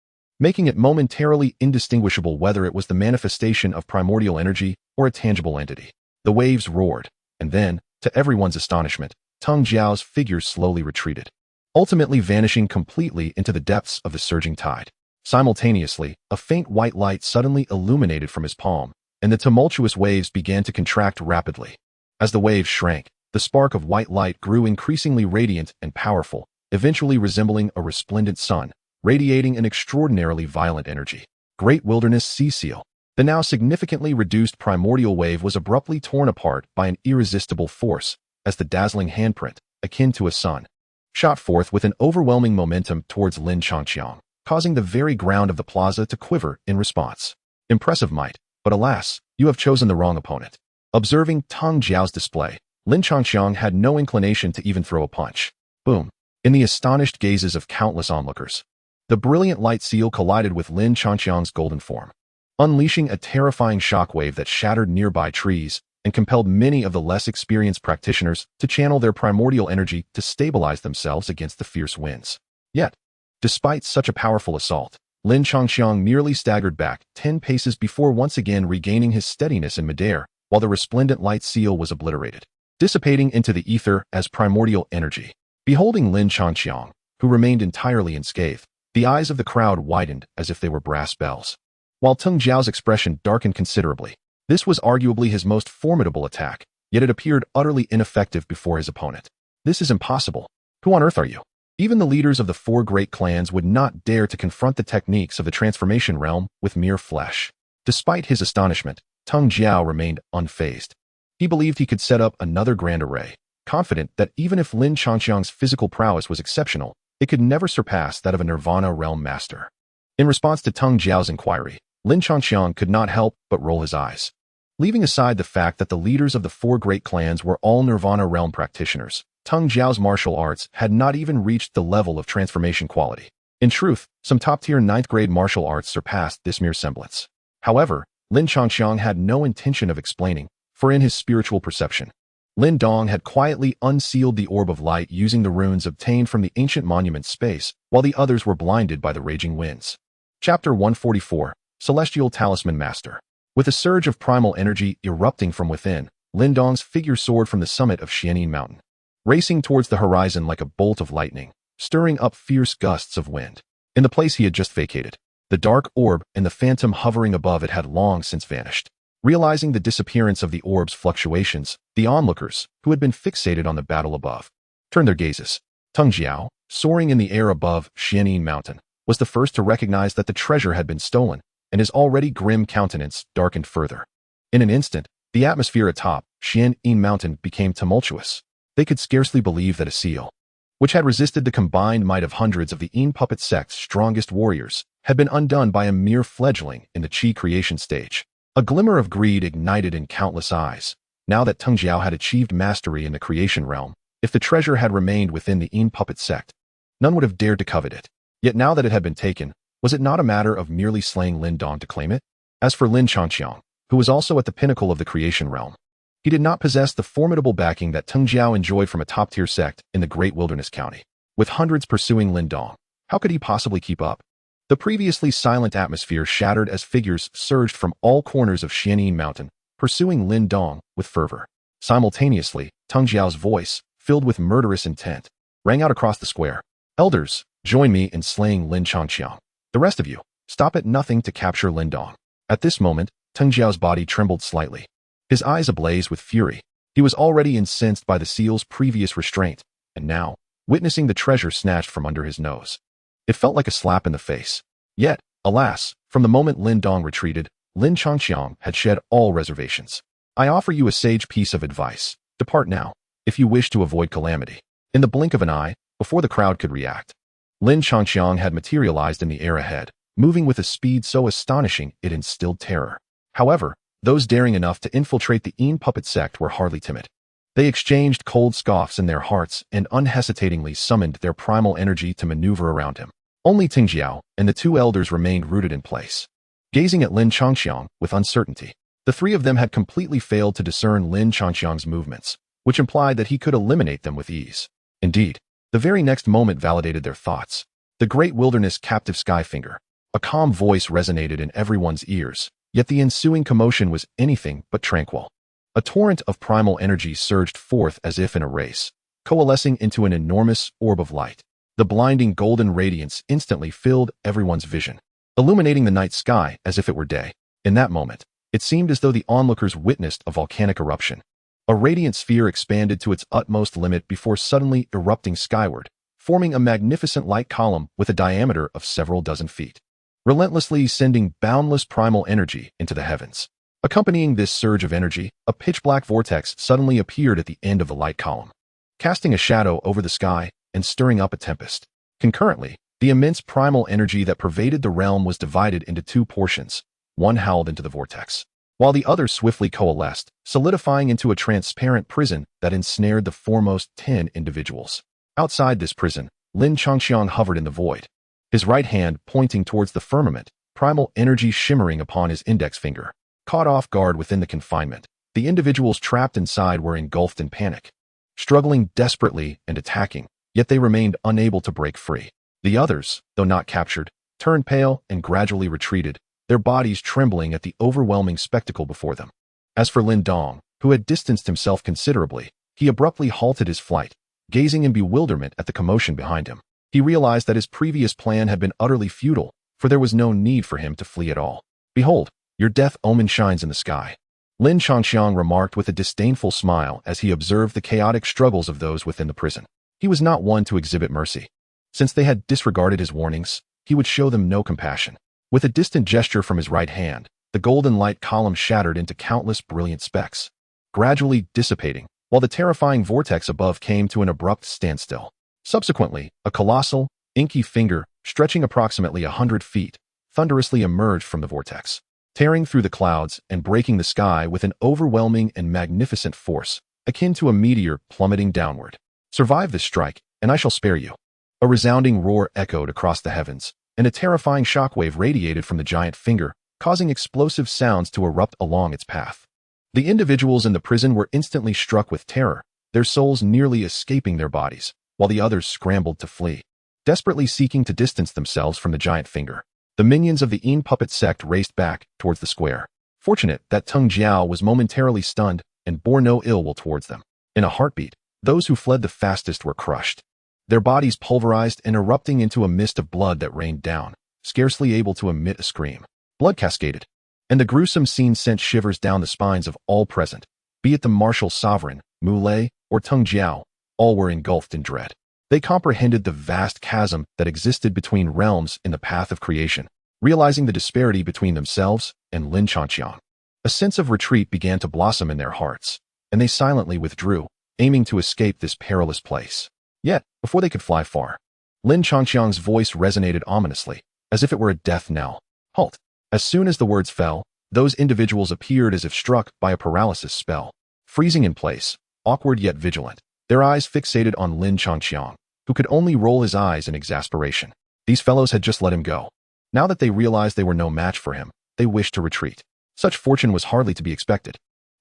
making it momentarily indistinguishable whether it was the manifestation of primordial energy or a tangible entity. The waves roared, and then, to everyone's astonishment, Teng Jiao's figure slowly retreated, ultimately vanishing completely into the depths of the surging tide. Simultaneously, a faint white light suddenly illuminated from his palm, and the tumultuous waves began to contract rapidly. As the waves shrank, the spark of white light grew increasingly radiant and powerful, eventually resembling a resplendent sun, radiating an extraordinarily violent energy. Great Wilderness Sea Seal. The now significantly reduced primordial wave was abruptly torn apart by an irresistible force, as the dazzling handprint, akin to a sun, shot forth with an overwhelming momentum towards Lin Changqiang, causing the very ground of the plaza to quiver in response. Impressive might, but alas, you have chosen the wrong opponent. Observing Teng Jiao's display, Lin Changqiang had no inclination to even throw a punch. Boom! In the astonished gazes of countless onlookers, the brilliant light seal collided with Lin Changqiang's golden form, unleashing a terrifying shockwave that shattered nearby trees and compelled many of the less experienced practitioners to channel their primordial energy to stabilize themselves against the fierce winds. Yet, despite such a powerful assault, Lin Changxiang merely staggered back 10 paces before once again regaining his steadiness in midair, while the resplendent light seal was obliterated, dissipating into the ether as primordial energy. Beholding Lin Changxiang, who remained entirely unscathed, the eyes of the crowd widened as if they were brass bells. While Teng Jiao's expression darkened considerably, this was arguably his most formidable attack, yet it appeared utterly ineffective before his opponent. This is impossible. Who on earth are you? Even the leaders of the 4 great clans would not dare to confront the techniques of the transformation realm with mere flesh. Despite his astonishment, Teng Jiao remained unfazed. He believed he could set up another grand array, confident that even if Lin Changxiang's physical prowess was exceptional, it could never surpass that of a Nirvana realm master. In response to Teng Jiao's inquiry, Lin Changxiang could not help but roll his eyes. Leaving aside the fact that the leaders of the 4 great clans were all Nirvana realm practitioners, Teng Jiao's martial arts had not even reached the level of transformation quality. In truth, some top-tier 9th-grade martial arts surpassed this mere semblance. However, Lin Changxiang had no intention of explaining, for in his spiritual perception, Lin Dong had quietly unsealed the orb of light using the runes obtained from the ancient monument's space, while the others were blinded by the raging winds. Chapter 144, Celestial Talisman Master. With a surge of primal energy erupting from within, Lin Dong's figure soared from the summit of Xianin Mountain, racing towards the horizon like a bolt of lightning, stirring up fierce gusts of wind. In the place he had just vacated, the dark orb and the phantom hovering above it had long since vanished. Realizing the disappearance of the orb's fluctuations, the onlookers, who had been fixated on the battle above, turned their gazes. Teng Jiao, soaring in the air above Xianin Mountain, was the first to recognize that the treasure had been stolen, and his already grim countenance darkened further. In an instant, the atmosphere atop Xianin Mountain became tumultuous. They could scarcely believe that a seal, which had resisted the combined might of hundreds of the Yin puppet sect's strongest warriors, had been undone by a mere fledgling in the Qi creation stage. A glimmer of greed ignited in countless eyes. Now that Teng Jiao had achieved mastery in the creation realm, if the treasure had remained within the Yin puppet sect, none would have dared to covet it. Yet now that it had been taken, was it not a matter of merely slaying Lin Dong to claim it? As for Lin Changxiang, who was also at the pinnacle of the creation realm, he did not possess the formidable backing that Teng Jiao enjoyed from a top-tier sect in the Great Wilderness County. With hundreds pursuing Lin Dong, how could he possibly keep up? The previously silent atmosphere shattered as figures surged from all corners of Xianin Mountain, pursuing Lin Dong with fervor. Simultaneously, Teng Jiao's voice, filled with murderous intent, rang out across the square. Elders, join me in slaying Lin Changxiang. The rest of you, stop at nothing to capture Lin Dong. At this moment, Teng Jiao's body trembled slightly, his eyes ablaze with fury. He was already incensed by the seal's previous restraint, and now, witnessing the treasure snatched from under his nose, it felt like a slap in the face. Yet, alas, from the moment Lin Dong retreated, Lin Changxiang had shed all reservations. I offer you a sage piece of advice. Depart now, if you wish to avoid calamity. In the blink of an eye, before the crowd could react, Lin Changxiang had materialized in the air ahead, moving with a speed so astonishing it instilled terror. However, those daring enough to infiltrate the Yin puppet sect were hardly timid. They exchanged cold scoffs in their hearts and unhesitatingly summoned their primal energy to maneuver around him. Only Teng Jiao and the 2 elders remained rooted in place, gazing at Lin Changxiang with uncertainty. The 3 of them had completely failed to discern Lin Changxiang's movements, which implied that he could eliminate them with ease. Indeed, the very next moment validated their thoughts. The Great Wilderness captive Skyfinger. A calm voice resonated in everyone's ears, yet the ensuing commotion was anything but tranquil. A torrent of primal energy surged forth as if in a race, coalescing into an enormous orb of light. The blinding golden radiance instantly filled everyone's vision, illuminating the night sky as if it were day. In that moment, it seemed as though the onlookers witnessed a volcanic eruption. A radiant sphere expanded to its utmost limit before suddenly erupting skyward, forming a magnificent light column with a diameter of several dozen feet, relentlessly sending boundless primal energy into the heavens. Accompanying this surge of energy, a pitch-black vortex suddenly appeared at the end of the light column, casting a shadow over the sky and stirring up a tempest. Concurrently, the immense primal energy that pervaded the realm was divided into 2 portions, one howled into the vortex, while the other swiftly coalesced, solidifying into a transparent prison that ensnared the foremost 10 individuals. Outside this prison, Lin Changxiang hovered in the void, his right hand pointing towards the firmament, primal energy shimmering upon his index finger. Caught off guard within the confinement, The individuals trapped inside were engulfed in panic, struggling desperately and attacking, yet they remained unable to break free. The others, though not captured, turned pale and gradually retreated, their bodies trembling at the overwhelming spectacle before them. As for Lin Dong, who had distanced himself considerably, he abruptly halted his flight, gazing in bewilderment at the commotion behind him. He realized that his previous plan had been utterly futile, for there was no need for him to flee at all. "Behold, your death omen shines in the sky," Lin Changxiang remarked with a disdainful smile as he observed the chaotic struggles of those within the prison. He was not one to exhibit mercy. Since they had disregarded his warnings, he would show them no compassion. With a distant gesture from his right hand, the golden light column shattered into countless brilliant specks, gradually dissipating, while the terrifying vortex above came to an abrupt standstill. Subsequently, a colossal, inky finger, stretching approximately 100 feet, thunderously emerged from the vortex, tearing through the clouds and breaking the sky with an overwhelming and magnificent force, akin to a meteor plummeting downward. "Survive this strike, and I shall spare you." A resounding roar echoed across the heavens, and a terrifying shockwave radiated from the giant finger, causing explosive sounds to erupt along its path. The individuals in the prison were instantly struck with terror, their souls nearly escaping their bodies, while the others scrambled to flee, desperately seeking to distance themselves from the giant finger. The minions of the Yin puppet sect raced back towards the square, fortunate that Teng Jiao was momentarily stunned and bore no ill will towards them. In a heartbeat, those who fled the fastest were crushed, their bodies pulverized and erupting into a mist of blood that rained down, scarcely able to emit a scream. Blood cascaded, and the gruesome scene sent shivers down the spines of all present, be it the martial sovereign, Mu Lei, or Teng Jiao. All were engulfed in dread. They comprehended the vast chasm that existed between realms in the path of creation, realizing the disparity between themselves and Lin Changxiang. A sense of retreat began to blossom in their hearts, and they silently withdrew, aiming to escape this perilous place. Yet, before they could fly far, Lin Changxiang's voice resonated ominously, as if it were a death knell. "Halt!" As soon as the words fell, those individuals appeared as if struck by a paralysis spell, freezing in place, awkward yet vigilant, their eyes fixated on Lin Changxiang, who could only roll his eyes in exasperation. These fellows had just let him go. Now that they realized they were no match for him, they wished to retreat. Such fortune was hardly to be expected.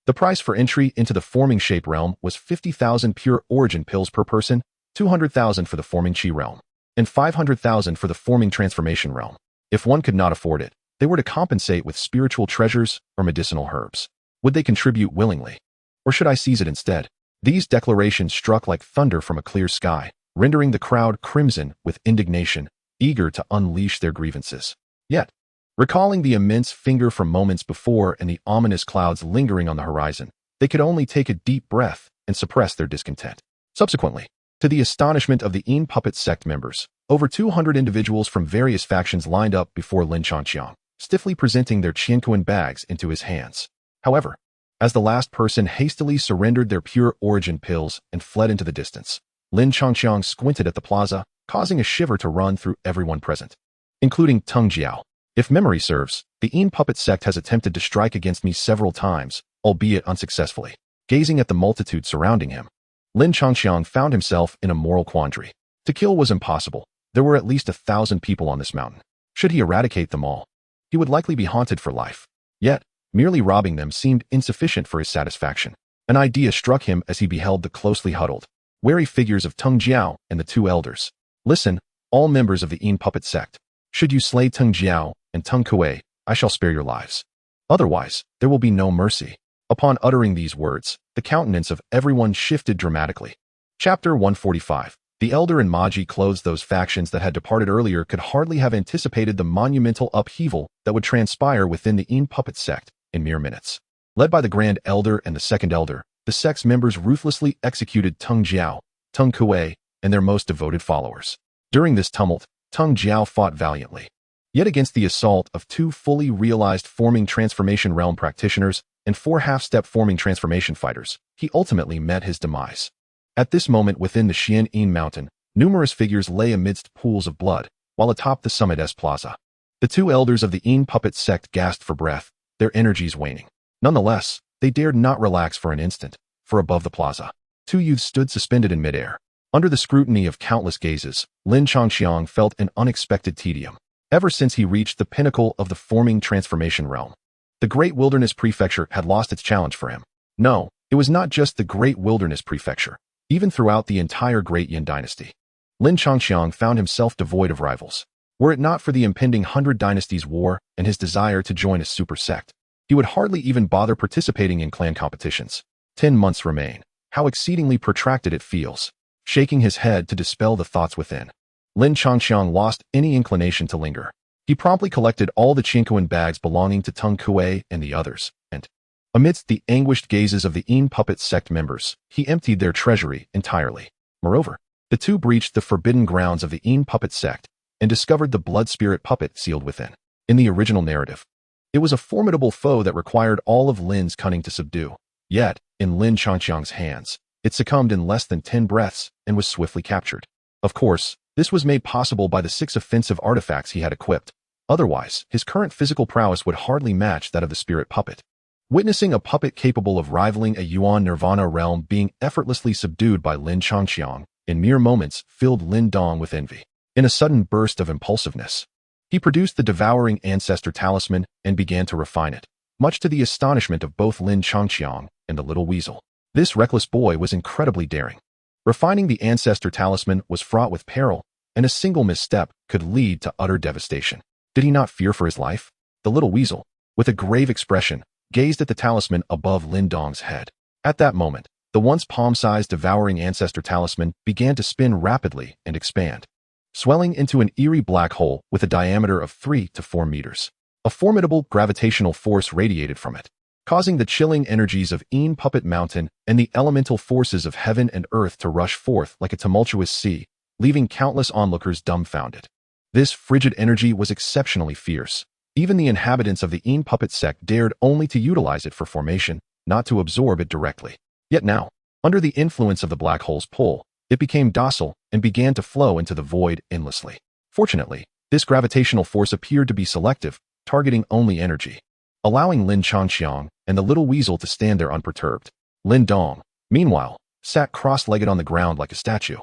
The price for entry into the forming shape realm was 50,000 pure origin pills per person, 200,000 for the forming chi realm, and 500,000 for the forming transformation realm. If one could not afford it, they were to compensate with spiritual treasures or medicinal herbs. Would they contribute willingly? Or should I seize it instead? These declarations struck like thunder from a clear sky, rendering the crowd crimson with indignation, eager to unleash their grievances. Yet, recalling the immense finger from moments before and the ominous clouds lingering on the horizon, they could only take a deep breath and suppress their discontent. Subsequently, to the astonishment of the Yin puppet sect members, over 200 individuals from various factions lined up before Lin Changxiang, stiffly presenting their Qianquan bags into his hands. However, as the last person hastily surrendered their pure origin pills and fled into the distance, Lin Changxiang squinted at the plaza, causing a shiver to run through everyone present, including Teng Jiao. "If memory serves, the Yin puppet sect has attempted to strike against me several times, albeit unsuccessfully." Gazing at the multitude surrounding him, Lin Changxiang found himself in a moral quandary. To kill was impossible. There were at least 1,000 people on this mountain. Should he eradicate them all, he would likely be haunted for life. Yet, merely robbing them seemed insufficient for his satisfaction. An idea struck him as he beheld the closely huddled, wary figures of Teng Jiao and the two elders. "Listen, all members of the Yin puppet sect. Should you slay Teng Jiao and Teng Kuei, I shall spare your lives. Otherwise, there will be no mercy." Upon uttering these words, the countenance of everyone shifted dramatically. Chapter 145. The elder and Maji clothes. Those factions that had departed earlier could hardly have anticipated the monumental upheaval that would transpire within the Yin puppet sect in mere minutes. Led by the Grand Elder and the Second Elder, the sect's members ruthlessly executed Teng Jiao, Teng Kuei, and their most devoted followers. During this tumult, Teng Jiao fought valiantly. Yet against the assault of 2 fully realized forming transformation realm practitioners and 4 half-step forming transformation fighters, he ultimately met his demise. At this moment within the Xian Yin mountain, numerous figures lay amidst pools of blood, while atop the summit S Plaza. The 2 elders of the Yin puppet sect gasped for breath, their energies waning. Nonetheless, they dared not relax for an instant, for above the plaza, 2 youths stood suspended in midair. Under the scrutiny of countless gazes, Lin Changxiang felt an unexpected tedium. Ever since he reached the pinnacle of the forming transformation realm, the great wilderness prefecture had lost its challenge for him. No, it was not just the Great Wilderness Prefecture. Even throughout the entire Great Yin dynasty, Lin Changqiang found himself devoid of rivals. Were it not for the impending Hundred Dynasties War and his desire to join a super sect, he would hardly even bother participating in clan competitions. 10 months remain. How exceedingly protracted it feels. Shaking his head to dispel the thoughts within, Lin Changqiang lost any inclination to linger. He promptly collected all the Chinquan bags belonging to Tung Kuei and the others, and, amidst the anguished gazes of the Yin puppet sect members, he emptied their treasury entirely. Moreover, the two breached the forbidden grounds of the Yin puppet sect and discovered the blood spirit puppet sealed within. In the original narrative, it was a formidable foe that required all of Lin's cunning to subdue. Yet, in Lin Changqiang's hands, it succumbed in less than 10 breaths and was swiftly captured. Of course, this was made possible by the 6 offensive artifacts he had equipped. Otherwise, his current physical prowess would hardly match that of the spirit puppet. Witnessing a puppet capable of rivaling a Yuan Nirvana realm being effortlessly subdued by Lin Changqiang in mere moments filled Lin Dong with envy. In a sudden burst of impulsiveness, he produced the devouring ancestor talisman and began to refine it, much to the astonishment of both Lin Changqiang and the little weasel. This reckless boy was incredibly daring. Refining the ancestor talisman was fraught with peril, and a single misstep could lead to utter devastation. Did he not fear for his life? The little weasel, with a grave expression, gazed at the talisman above Lin Dong's head. At that moment, the once palm-sized devouring ancestor talisman began to spin rapidly and expand, swelling into an eerie black hole with a diameter of 3 to 4 meters. A formidable gravitational force radiated from it, causing the chilling energies of Yin Puppet Mountain and the elemental forces of heaven and earth to rush forth like a tumultuous sea, leaving countless onlookers dumbfounded. This frigid energy was exceptionally fierce. Even the inhabitants of the Yin Puppet sect dared only to utilize it for formation, not to absorb it directly. Yet now, under the influence of the black hole's pull, it became docile and began to flow into the void endlessly. Fortunately, this gravitational force appeared to be selective, targeting only energy, allowing Lin Changqiang and the little weasel to stand there unperturbed. Lin Dong, meanwhile, sat cross-legged on the ground like a statue,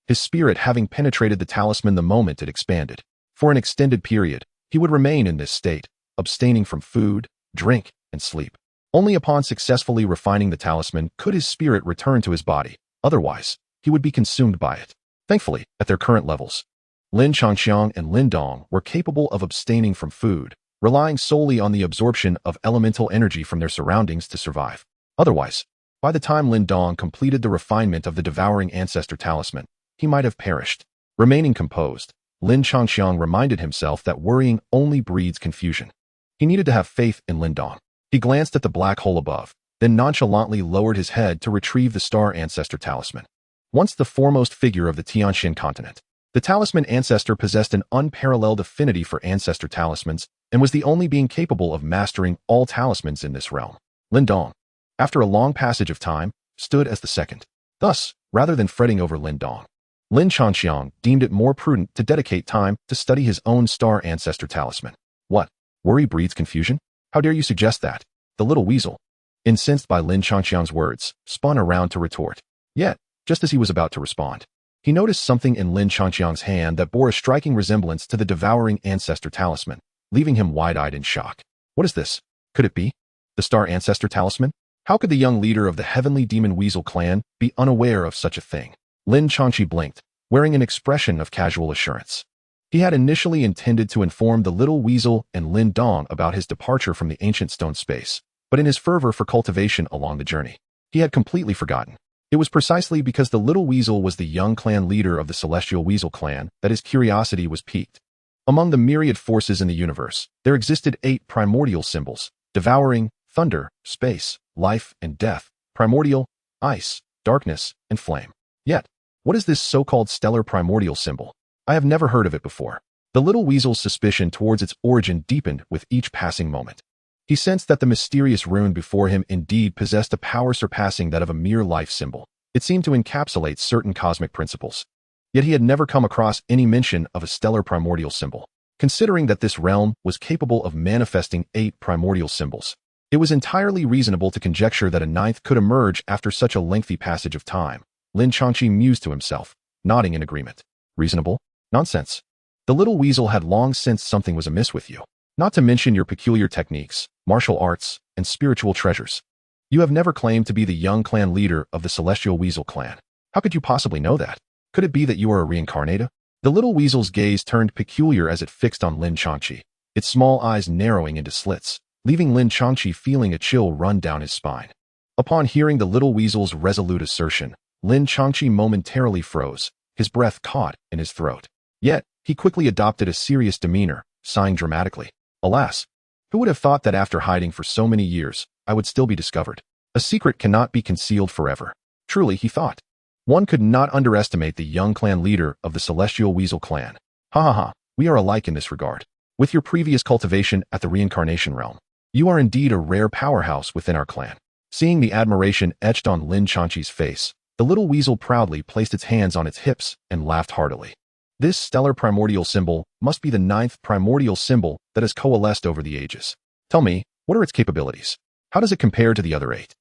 his spirit having penetrated the talisman the moment it expanded. For an extended period, he would remain in this state, abstaining from food, drink, and sleep. Only upon successfully refining the talisman could his spirit return to his body. Otherwise, he would be consumed by it. Thankfully, at their current levels, Lin Changqiang and Lin Dong were capable of abstaining from food, relying solely on the absorption of elemental energy from their surroundings to survive. Otherwise, by the time Lin Dong completed the refinement of the devouring ancestor talisman, he might have perished. Remaining composed, Lin Changqiang reminded himself that worrying only breeds confusion. He needed to have faith in Lin Dong. He glanced at the black hole above, then nonchalantly lowered his head to retrieve the star ancestor talisman. Once the foremost figure of the Tianxin continent, the talisman ancestor possessed an unparalleled affinity for ancestor talismans and was the only being capable of mastering all talismans in this realm. Lin Dong, after a long passage of time, stood as the second. Thus, rather than fretting over Lin Dong, Lin Changqiang deemed it more prudent to dedicate time to study his own star ancestor talisman. What? Worry breeds confusion? How dare you suggest that? The little weasel, incensed by Lin Changqiang's words, spun around to retort. Yet, just as he was about to respond, he noticed something in Lin Changqiang's hand that bore a striking resemblance to the devouring ancestor talisman, leaving him wide-eyed in shock. What is this? Could it be the star ancestor talisman? How could the young leader of the heavenly demon weasel clan be unaware of such a thing? Lin Changqi blinked, wearing an expression of casual assurance. He had initially intended to inform the little weasel and Lin Dong about his departure from the ancient stone space, but in his fervor for cultivation along the journey, he had completely forgotten. It was precisely because the little weasel was the young clan leader of the celestial weasel clan that his curiosity was piqued. Among the myriad forces in the universe, there existed 8 primordial symbols: devouring, thunder, space, life and death, primordial, ice, darkness, and flame. Yet, what is this so-called stellar primordial symbol? I have never heard of it before. The little weasel's suspicion towards its origin deepened with each passing moment. He sensed that the mysterious rune before him indeed possessed a power surpassing that of a mere life symbol. It seemed to encapsulate certain cosmic principles. Yet he had never come across any mention of a stellar primordial symbol. Considering that this realm was capable of manifesting 8 primordial symbols, it was entirely reasonable to conjecture that a 9th could emerge after such a lengthy passage of time. Lin Changqi mused to himself, nodding in agreement. Reasonable? Nonsense. The little weasel had long sensed something was amiss with you. Not to mention your peculiar techniques, martial arts, and spiritual treasures. You have never claimed to be the young clan leader of the Celestial Weasel clan. How could you possibly know that? Could it be that you are a reincarnator? The little weasel's gaze turned peculiar as it fixed on Lin Changqi, its small eyes narrowing into slits, leaving Lin Changqi feeling a chill run down his spine. Upon hearing the little weasel's resolute assertion, Lin Changqi momentarily froze, his breath caught in his throat. Yet, he quickly adopted a serious demeanor, sighing dramatically. Alas, who would have thought that after hiding for so many years, I would still be discovered? A secret cannot be concealed forever. Truly, he thought. One could not underestimate the young clan leader of the Celestial Weasel clan. Ha ha ha, we are alike in this regard. With your previous cultivation at the reincarnation realm, you are indeed a rare powerhouse within our clan. Seeing the admiration etched on Lin Changqi's face, the little weasel proudly placed its hands on its hips and laughed heartily. This stellar primordial symbol must be the 9th primordial symbol that has coalesced over the ages. Tell me, what are its capabilities? How does it compare to the other 8?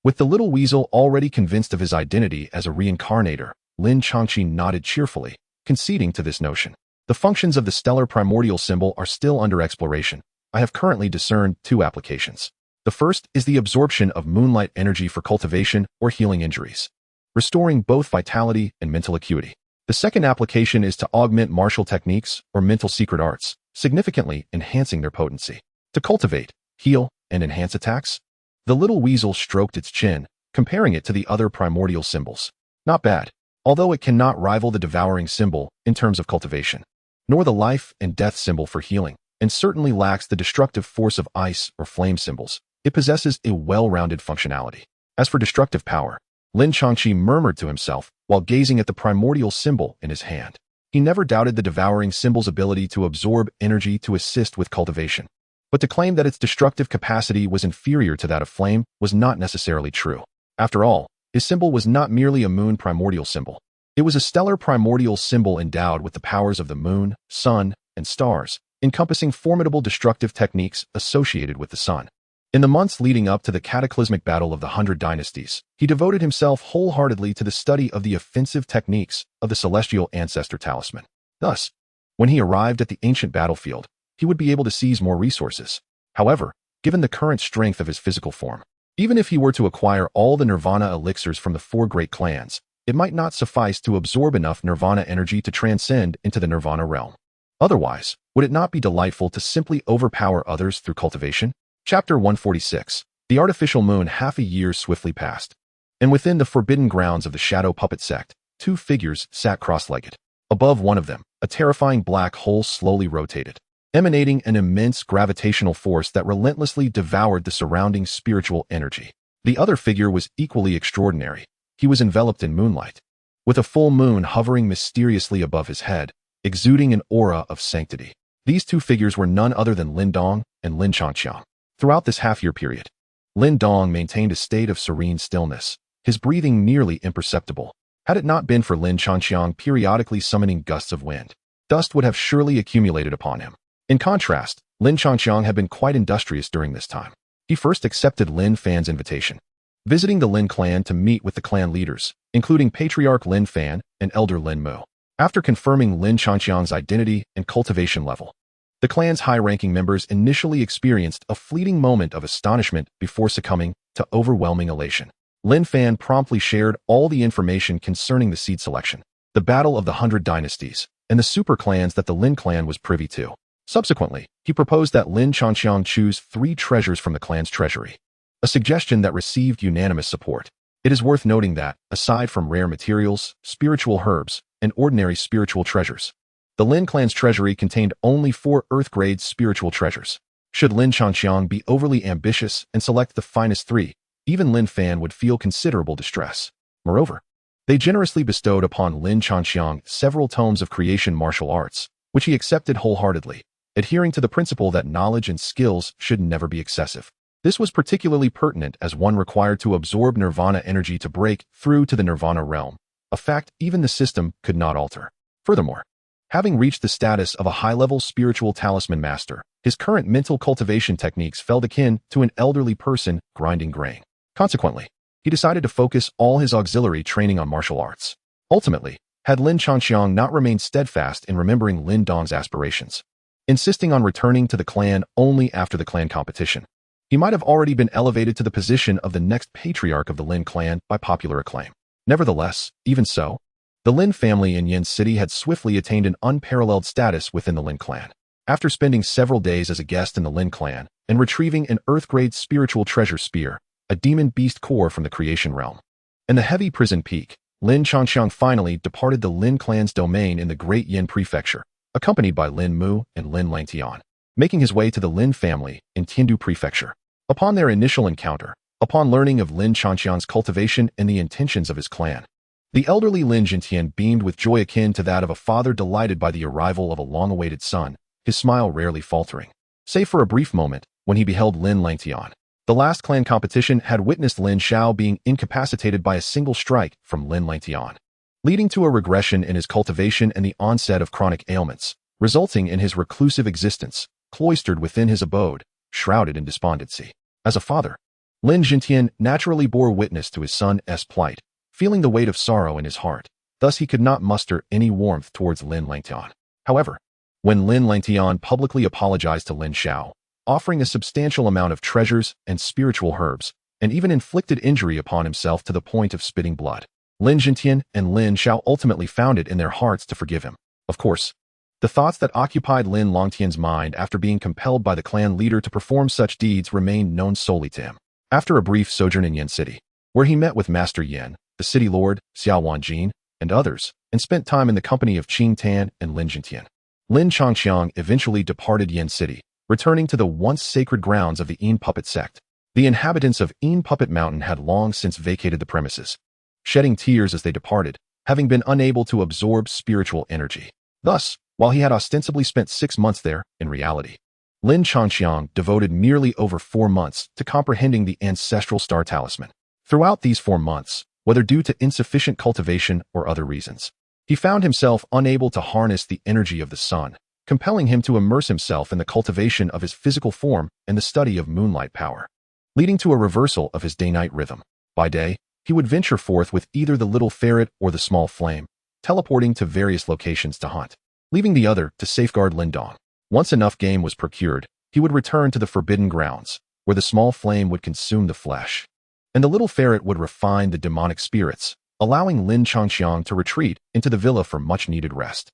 With the little weasel already convinced of his identity as a reincarnator, Lin Changqi nodded cheerfully, conceding to this notion. The functions of the stellar primordial symbol are still under exploration. I have currently discerned 2 applications. The first is the absorption of moonlight energy for cultivation or healing injuries, restoring both vitality and mental acuity. The second application is to augment martial techniques or mental secret arts, significantly enhancing their potency. To cultivate, heal, and enhance attacks? The little weasel stroked its chin, comparing it to the other primordial symbols. Not bad, although it cannot rival the devouring symbol in terms of cultivation, nor the life and death symbol for healing, and certainly lacks the destructive force of ice or flame symbols. It possesses a well-rounded functionality. As for destructive power, Lin Changqi murmured to himself while gazing at the primordial symbol in his hand. He never doubted the devouring symbol's ability to absorb energy to assist with cultivation. But to claim that its destructive capacity was inferior to that of flame was not necessarily true. After all, his symbol was not merely a moon primordial symbol. It was a stellar primordial symbol endowed with the powers of the moon, sun, and stars, encompassing formidable destructive techniques associated with the sun. In the months leading up to the cataclysmic battle of the 100 Dynasties, he devoted himself wholeheartedly to the study of the offensive techniques of the Celestial Ancestor Talisman. Thus, when he arrived at the ancient battlefield, he would be able to seize more resources. However, given the current strength of his physical form, even if he were to acquire all the Nirvana elixirs from the 4 great clans, it might not suffice to absorb enough Nirvana energy to transcend into the Nirvana realm. Otherwise, would it not be delightful to simply overpower others through cultivation? Chapter 146. The artificial moon. Half a year swiftly passed, and within the forbidden grounds of the Shadow Puppet sect, 2 figures sat cross-legged. Above one of them, a terrifying black hole slowly rotated, emanating an immense gravitational force that relentlessly devoured the surrounding spiritual energy. The other figure was equally extraordinary. He was enveloped in moonlight, with a full moon hovering mysteriously above his head, exuding an aura of sanctity. These 2 figures were none other than Lin Dong and Lin Changqiang. Throughout this half-year period, Lin Dong maintained a state of serene stillness, his breathing nearly imperceptible. Had it not been for Lin Changqiang periodically summoning gusts of wind, dust would have surely accumulated upon him. In contrast, Lin Changqiang had been quite industrious during this time. He first accepted Lin Fan's invitation, visiting the Lin clan to meet with the clan leaders, including Patriarch Lin Fan and Elder Lin Mu. After confirming Lin Changqiang's identity and cultivation level, the clan's high-ranking members initially experienced a fleeting moment of astonishment before succumbing to overwhelming elation. Lin Fan promptly shared all the information concerning the seed selection, the battle of the 100 Dynasties, and the super clans that the Lin clan was privy to. Subsequently, he proposed that Lin Changqiang choose 3 treasures from the clan's treasury, a suggestion that received unanimous support. It is worth noting that, aside from rare materials, spiritual herbs, and ordinary spiritual treasures, the Lin clan's treasury contained only 4 Earth-grade spiritual treasures. Should Lin Changqiang be overly ambitious and select the finest 3, even Lin Fan would feel considerable distress. Moreover, they generously bestowed upon Lin Changqiang several tomes of creation martial arts, which he accepted wholeheartedly, adhering to the principle that knowledge and skills should never be excessive. This was particularly pertinent as one required to absorb Nirvana energy to break through to the Nirvana realm, a fact even the system could not alter. Furthermore, having reached the status of a high-level spiritual talisman master, his current mental cultivation techniques felt akin to an elderly person grinding grain. Consequently, he decided to focus all his auxiliary training on martial arts. Ultimately, had Lin Changqiang not remained steadfast in remembering Lin Dong's aspirations, insisting on returning to the clan only after the clan competition, He might have already been elevated to the position of the next patriarch of the Lin clan by popular acclaim. Nevertheless, even so, the Lin family in Yin City had swiftly attained an unparalleled status within the Lin clan. After spending several days as a guest in the Lin clan and retrieving an Earth-grade spiritual treasure spear, a demon beast core from the creation realm, and the heavy prison peak, Lin Changxiang finally departed the Lin clan's domain in the Great Yin Prefecture, accompanied by Lin Mu and Lin Langtian, making his way to the Lin family in Tiandu Prefecture. Upon their initial encounter, upon learning of Lin Changxiang's cultivation and the intentions of his clan, the elderly Lin Jintian beamed with joy akin to that of a father delighted by the arrival of a long-awaited son, his smile rarely faltering, save for a brief moment when he beheld Lin Langtian. The last clan competition had witnessed Lin Xiao being incapacitated by a single strike from Lin Langtian, leading to a regression in his cultivation and the onset of chronic ailments, resulting in his reclusive existence, cloistered within his abode, shrouded in despondency. As a father, Lin Jintian naturally bore witness to his son's plight, feeling the weight of sorrow in his heart. Thus he could not muster any warmth towards Lin Langtian. However, when Lin Langtian publicly apologized to Lin Xiao, offering a substantial amount of treasures and spiritual herbs, and even inflicted injury upon himself to the point of spitting blood, Lin Jintian and Lin Xiao ultimately found it in their hearts to forgive him. Of course, the thoughts that occupied Lin Langtian's mind after being compelled by the clan leader to perform such deeds remained known solely to him. After a brief sojourn in Yin City, where he met with Master Yin, the city lord, Xiao Wanjin, and others, and spent time in the company of Qing Tan and Lin Jintian, Lin Changxiang eventually departed Yin City, returning to the once sacred grounds of the Yin Puppet sect. The inhabitants of Yin Puppet Mountain had long since vacated the premises, shedding tears as they departed, having been unable to absorb spiritual energy. Thus, while he had ostensibly spent 6 months there, in reality, Lin Changxiang devoted merely over 4 months to comprehending the ancestral star talisman. Throughout these 4 months, whether due to insufficient cultivation or other reasons, he found himself unable to harness the energy of the sun, compelling him to immerse himself in the cultivation of his physical form and the study of moonlight power, leading to a reversal of his day-night rhythm. By day, he would venture forth with either the little ferret or the small flame, teleporting to various locations to hunt, leaving the other to safeguard Lindong. Once enough game was procured, he would return to the forbidden grounds, where the small flame would consume the flesh, and the little ferret would refine the demonic spirits, allowing Lin Changxiang to retreat into the villa for much-needed rest.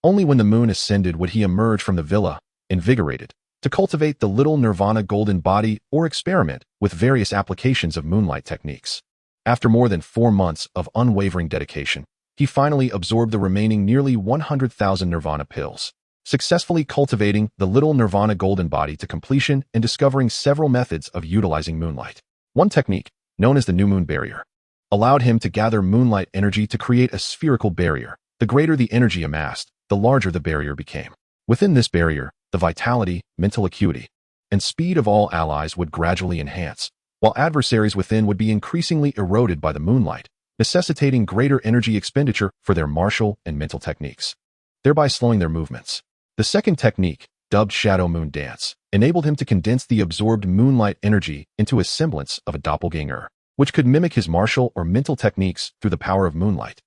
Only when the moon ascended would he emerge from the villa, invigorated, to cultivate the little nirvana golden body or experiment with various applications of moonlight techniques. After more than 4 months of unwavering dedication, he finally absorbed the remaining nearly 100,000 nirvana pills, successfully cultivating the little nirvana golden body to completion and discovering several methods of utilizing moonlight. One technique, known as the new moon barrier, allowed him to gather moonlight energy to create a spherical barrier. The greater the energy amassed, the larger the barrier became. Within this barrier, the vitality, mental acuity, and speed of all allies would gradually enhance, while adversaries within would be increasingly eroded by the moonlight, necessitating greater energy expenditure for their martial and mental techniques, thereby slowing their movements. The second technique, dubbed Shadow Moon Dance, enabled him to condense the absorbed moonlight energy into a semblance of a doppelganger, which could mimic his martial or mental techniques through the power of moonlight,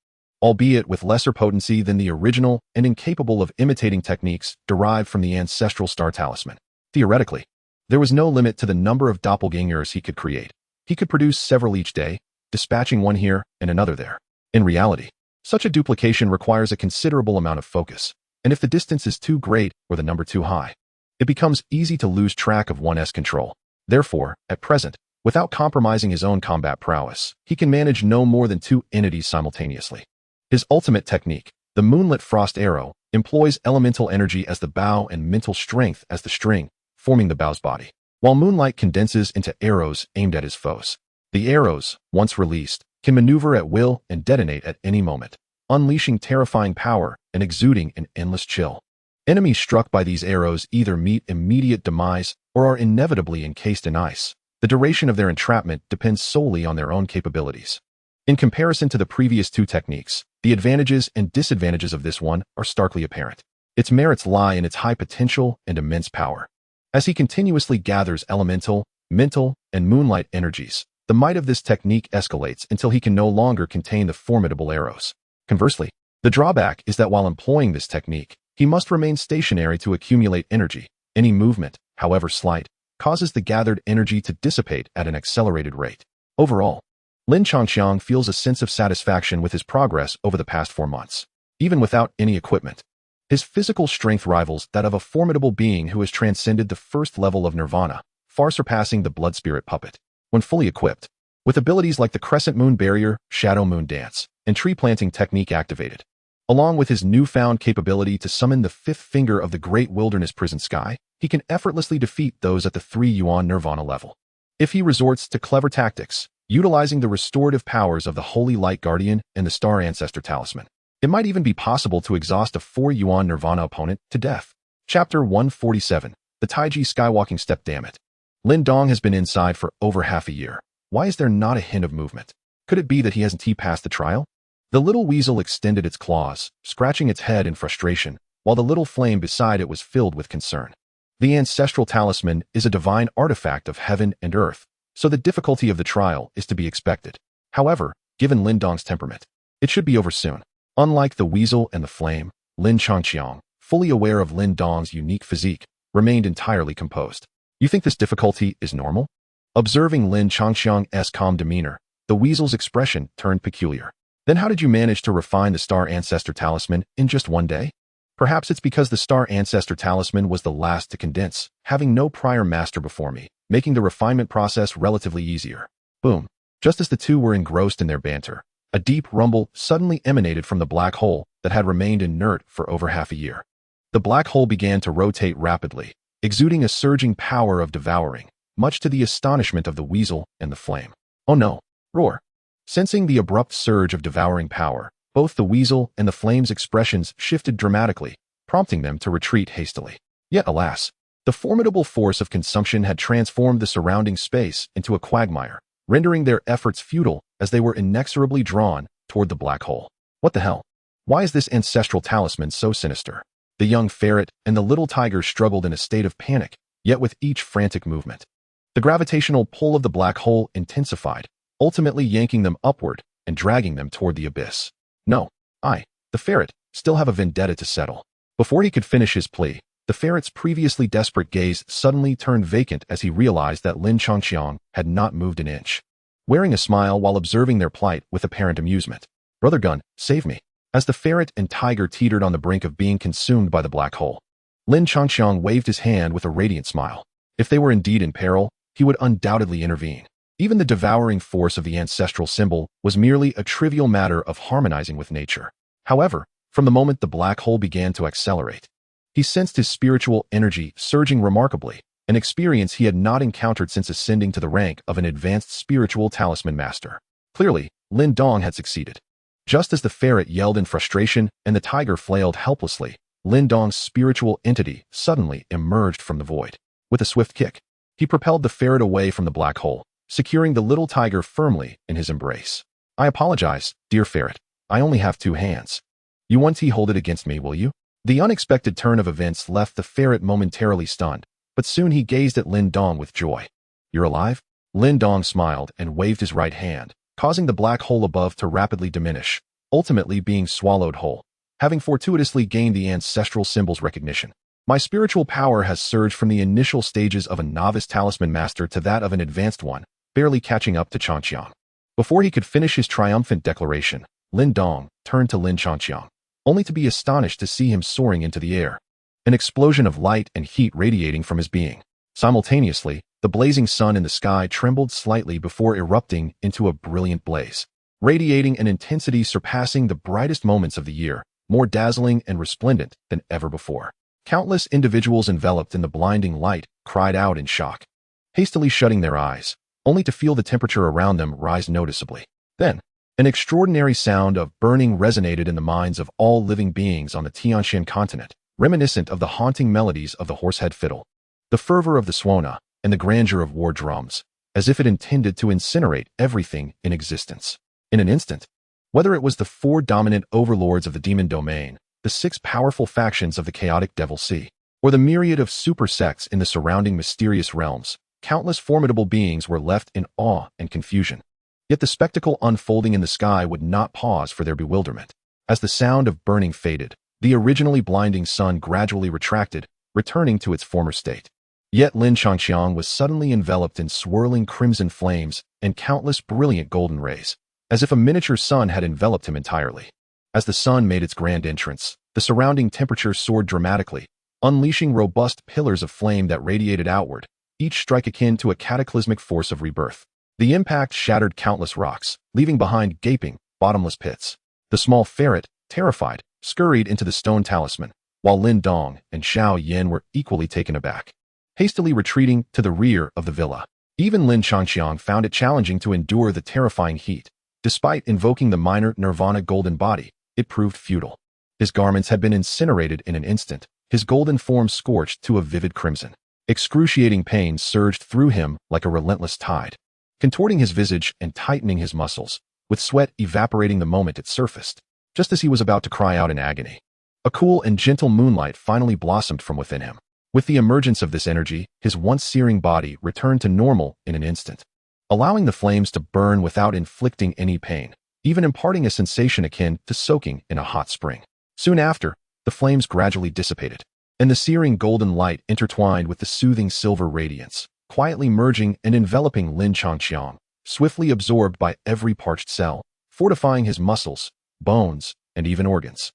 albeit with lesser potency than the original and incapable of imitating techniques derived from the ancestral star talisman. Theoretically, there was no limit to the number of doppelgangers he could create. He could produce several each day, dispatching one here and another there. In reality, such a duplication requires a considerable amount of focus, and if the distance is too great or the number too high, it becomes easy to lose track of one's control. Therefore, at present, without compromising his own combat prowess, he can manage no more than 2 entities simultaneously. His ultimate technique, the Moonlit Frost Arrow, employs elemental energy as the bow and mental strength as the string, forming the bow's body, while moonlight condenses into arrows aimed at his foes. The arrows, once released, can maneuver at will and detonate at any moment, unleashing terrifying power and exuding an endless chill. Enemies struck by these arrows either meet immediate demise or are inevitably encased in ice. The duration of their entrapment depends solely on their own capabilities. In comparison to the previous 2 techniques, the advantages and disadvantages of this one are starkly apparent. Its merits lie in its high potential and immense power. As he continuously gathers elemental, mental, and moonlight energies, the might of this technique escalates until he can no longer contain the formidable arrows. Conversely, the drawback is that while employing this technique, he must remain stationary to accumulate energy. Any movement, however slight, causes the gathered energy to dissipate at an accelerated rate. Overall, Lin Changxiang feels a sense of satisfaction with his progress over the past 4 months. Even without any equipment, his physical strength rivals that of a formidable being who has transcended the first level of nirvana, far surpassing the blood spirit puppet. When fully equipped, with abilities like the Crescent Moon Barrier, Shadow Moon Dance, and Tree Planting Technique activated, along with his newfound capability to summon the fifth finger of the Great Wilderness Prison Sky, he can effortlessly defeat those at the 3 Yuan Nirvana level. If he resorts to clever tactics, utilizing the restorative powers of the Holy Light Guardian and the Star Ancestor Talisman, it might even be possible to exhaust a 4 Yuan Nirvana opponent to death. Chapter 147. The Taiji Skywalking Step. Damn it. Lin Dong has been inside for over half a year. Why is there not a hint of movement? Could it be that he hasn't passed the trial? The little weasel extended its claws, scratching its head in frustration, while the little flame beside it was filled with concern. The ancestral talisman is a divine artifact of heaven and earth, so the difficulty of the trial is to be expected. However, given Lin Dong's temperament, it should be over soon. Unlike the weasel and the flame, Lin Changxiang, fully aware of Lin Dong's unique physique, remained entirely composed. You think this difficulty is normal? Observing Lin Changxiang's calm demeanor, the weasel's expression turned peculiar. Then how did you manage to refine the Star Ancestor Talisman in just 1 day? Perhaps it's because the Star Ancestor Talisman was the last to condense, having no prior master before me, making the refinement process relatively easier. Boom. Just as the two were engrossed in their banter, a deep rumble suddenly emanated from the black hole that had remained inert for over half a year. The black hole began to rotate rapidly, exuding a surging power of devouring, much to the astonishment of the weasel and the flame. Oh no! Roar! Sensing the abrupt surge of devouring power, both the weasel and the flame's expressions shifted dramatically, prompting them to retreat hastily. Yet alas, the formidable force of consumption had transformed the surrounding space into a quagmire, rendering their efforts futile as they were inexorably drawn toward the black hole. What the hell? Why is this ancestral talisman so sinister? The young ferret and the little tiger struggled in a state of panic, yet with each frantic movement, the gravitational pull of the black hole intensified, ultimately yanking them upward and dragging them toward the abyss. No, the ferret, still have a vendetta to settle. Before he could finish his plea, the ferret's previously desperate gaze suddenly turned vacant as he realized that Lin Changxiang had not moved an inch. Wearing a smile while observing their plight with apparent amusement. Brother Gun, save me. As the ferret and tiger teetered on the brink of being consumed by the black hole, Lin Changxiang waved his hand with a radiant smile. If they were indeed in peril, he would undoubtedly intervene. Even the devouring force of the ancestral symbol was merely a trivial matter of harmonizing with nature. However, from the moment the black hole began to accelerate, he sensed his spiritual energy surging remarkably, an experience he had not encountered since ascending to the rank of an advanced spiritual talisman master. Clearly, Lin Dong had succeeded. Just as the ferret yelled in frustration and the tiger flailed helplessly, Lin Dong's spiritual entity suddenly emerged from the void. With a swift kick, he propelled the ferret away from the black hole, securing the little tiger firmly in his embrace. I apologize, dear ferret. I only have 2 hands. You won't hold it against me, will you? The unexpected turn of events left the ferret momentarily stunned, but soon he gazed at Lin Dong with joy. You're alive? Lin Dong smiled and waved his right hand, causing the black hole above to rapidly diminish, ultimately being swallowed whole, having fortuitously gained the ancestral symbol's recognition. My spiritual power has surged from the initial stages of a novice talisman master to that of an advanced one, barely catching up to Changxiang. Before he could finish his triumphant declaration, Lin Dong turned to Lin Changxiang, only to be astonished to see him soaring into the air. An explosion of light and heat radiating from his being. Simultaneously, the blazing sun in the sky trembled slightly before erupting into a brilliant blaze, radiating an intensity surpassing the brightest moments of the year, more dazzling and resplendent than ever before. Countless individuals enveloped in the blinding light cried out in shock, hastily shutting their eyes, only to feel the temperature around them rise noticeably. Then, an extraordinary sound of burning resonated in the minds of all living beings on the Tianshan continent, reminiscent of the haunting melodies of the horsehead fiddle, the fervor of the Swana, and the grandeur of war drums, as if it intended to incinerate everything in existence. In an instant, whether it was the 4 dominant overlords of the demon domain, the 6 powerful factions of the chaotic Devil Sea, or the myriad of super sects in the surrounding mysterious realms, countless formidable beings were left in awe and confusion. Yet the spectacle unfolding in the sky would not pause for their bewilderment. As the sound of burning faded, the originally blinding sun gradually retracted, returning to its former state. Yet Lin Changqiang was suddenly enveloped in swirling crimson flames and countless brilliant golden rays, as if a miniature sun had enveloped him entirely. As the sun made its grand entrance, the surrounding temperature soared dramatically, unleashing robust pillars of flame that radiated outward, each strike akin to a cataclysmic force of rebirth. The impact shattered countless rocks, leaving behind gaping, bottomless pits. The small ferret, terrified, scurried into the stone talisman, while Lin Dong and Xiao Yin were equally taken aback, hastily retreating to the rear of the villa. Even Lin Changqiang found it challenging to endure the terrifying heat. Despite invoking the minor nirvana golden body, it proved futile. His garments had been incinerated in an instant, his golden form scorched to a vivid crimson. Excruciating pain surged through him like a relentless tide, contorting his visage and tightening his muscles, with sweat evaporating the moment it surfaced, just as he was about to cry out in agony. A cool and gentle moonlight finally blossomed from within him. With the emergence of this energy, his once searing body returned to normal in an instant, allowing the flames to burn without inflicting any pain, even imparting a sensation akin to soaking in a hot spring. Soon after, the flames gradually dissipated, and the searing golden light intertwined with the soothing silver radiance, quietly merging and enveloping Lin Changqiang, swiftly absorbed by every parched cell, fortifying his muscles, bones, and even organs.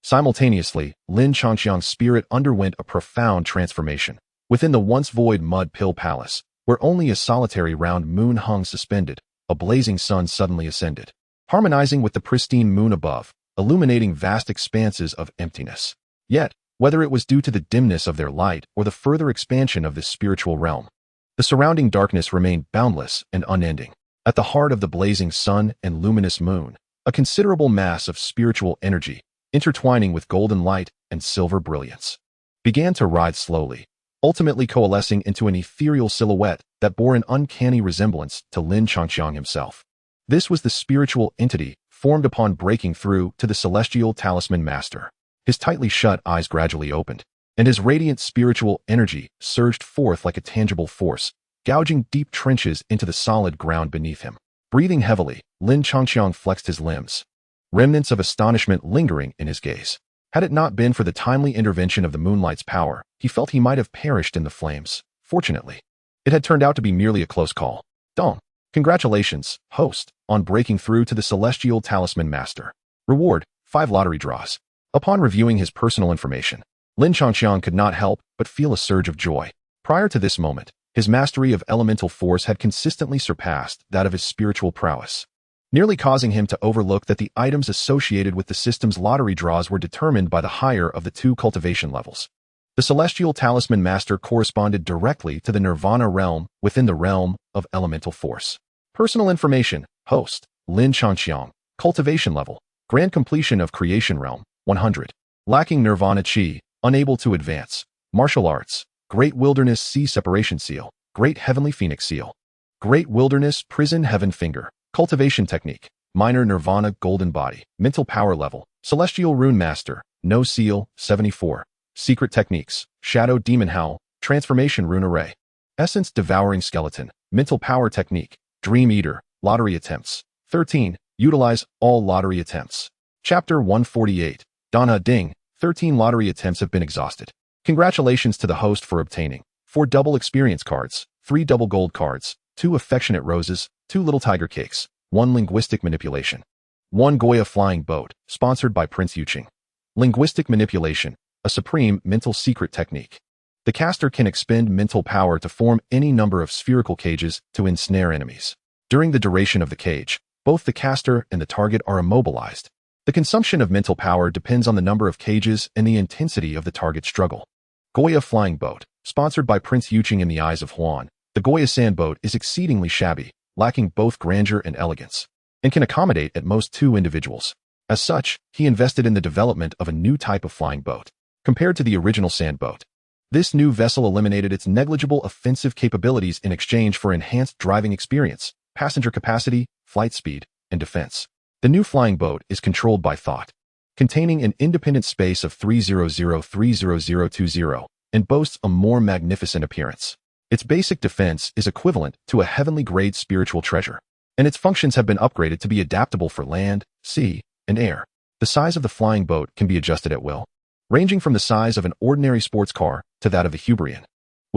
Simultaneously, Lin Changqiang's spirit underwent a profound transformation. Within the once void mud pill palace, where only a solitary round moon hung suspended, a blazing sun suddenly ascended, harmonizing with the pristine moon above, illuminating vast expanses of emptiness. Yet, whether it was due to the dimness of their light or the further expansion of this spiritual realm, the surrounding darkness remained boundless and unending. At the heart of the blazing sun and luminous moon, a considerable mass of spiritual energy, intertwining with golden light and silver brilliance, began to rise slowly, ultimately coalescing into an ethereal silhouette that bore an uncanny resemblance to Lin Changqiang himself. This was the spiritual entity formed upon breaking through to the celestial talisman master. His tightly shut eyes gradually opened, and his radiant spiritual energy surged forth like a tangible force, gouging deep trenches into the solid ground beneath him. Breathing heavily, Lin Changqiang flexed his limbs, remnants of astonishment lingering in his gaze. Had it not been for the timely intervention of the moonlight's power, he felt he might have perished in the flames. Fortunately, it had turned out to be merely a close call. Dong. Congratulations, host, on breaking through to the celestial talisman master. Reward, 5 lottery draws. Upon reviewing his personal information, Lin Changqiang could not help but feel a surge of joy. Prior to this moment, his mastery of elemental force had consistently surpassed that of his spiritual prowess, nearly causing him to overlook that the items associated with the system's lottery draws were determined by the higher of the 2 cultivation levels. The celestial talisman master corresponded directly to the nirvana realm within the realm of elemental force. Personal information, host, Lin Changqiang, cultivation level, grand completion of creation realm, 100. Lacking nirvana chi, unable to advance, martial arts, great wilderness sea separation seal, great heavenly phoenix seal, great wilderness prison heaven finger, cultivation technique, minor nirvana golden body, mental power level, celestial rune master, no seal, 74. Secret techniques, shadow demon howl, transformation rune array, essence devouring skeleton, mental power technique, dream eater, lottery attempts, 13. Utilize all lottery attempts. Chapter 148. Donna Ding, 13 lottery attempts have been exhausted. Congratulations to the host for obtaining 4 double experience cards, 3 double gold cards, 2 affectionate roses, 2 little tiger cakes, 1 linguistic manipulation, 1 Goya flying boat, sponsored by Prince Yuqing. Linguistic manipulation, a supreme mental secret technique. The caster can expend mental power to form any number of spherical cages to ensnare enemies. During the duration of the cage, both the caster and the target are immobilized. The consumption of mental power depends on the number of cages and the intensity of the target's struggle. Goya flying boat, sponsored by Prince Yuqing in the eyes of Huan. The Goya sandboat is exceedingly shabby, lacking both grandeur and elegance, and can accommodate at most 2 individuals. As such, he invested in the development of a new type of flying boat. Compared to the original sandboat, this new vessel eliminated its negligible offensive capabilities in exchange for enhanced driving experience, passenger capacity, flight speed, and defense. The new flying boat is controlled by thought, containing an independent space of 300-30020, and boasts a more magnificent appearance. Its basic defense is equivalent to a heavenly grade spiritual treasure, and its functions have been upgraded to be adaptable for land, sea, and air. The size of the flying boat can be adjusted at will, ranging from the size of an ordinary sports car to that of a Hubrian.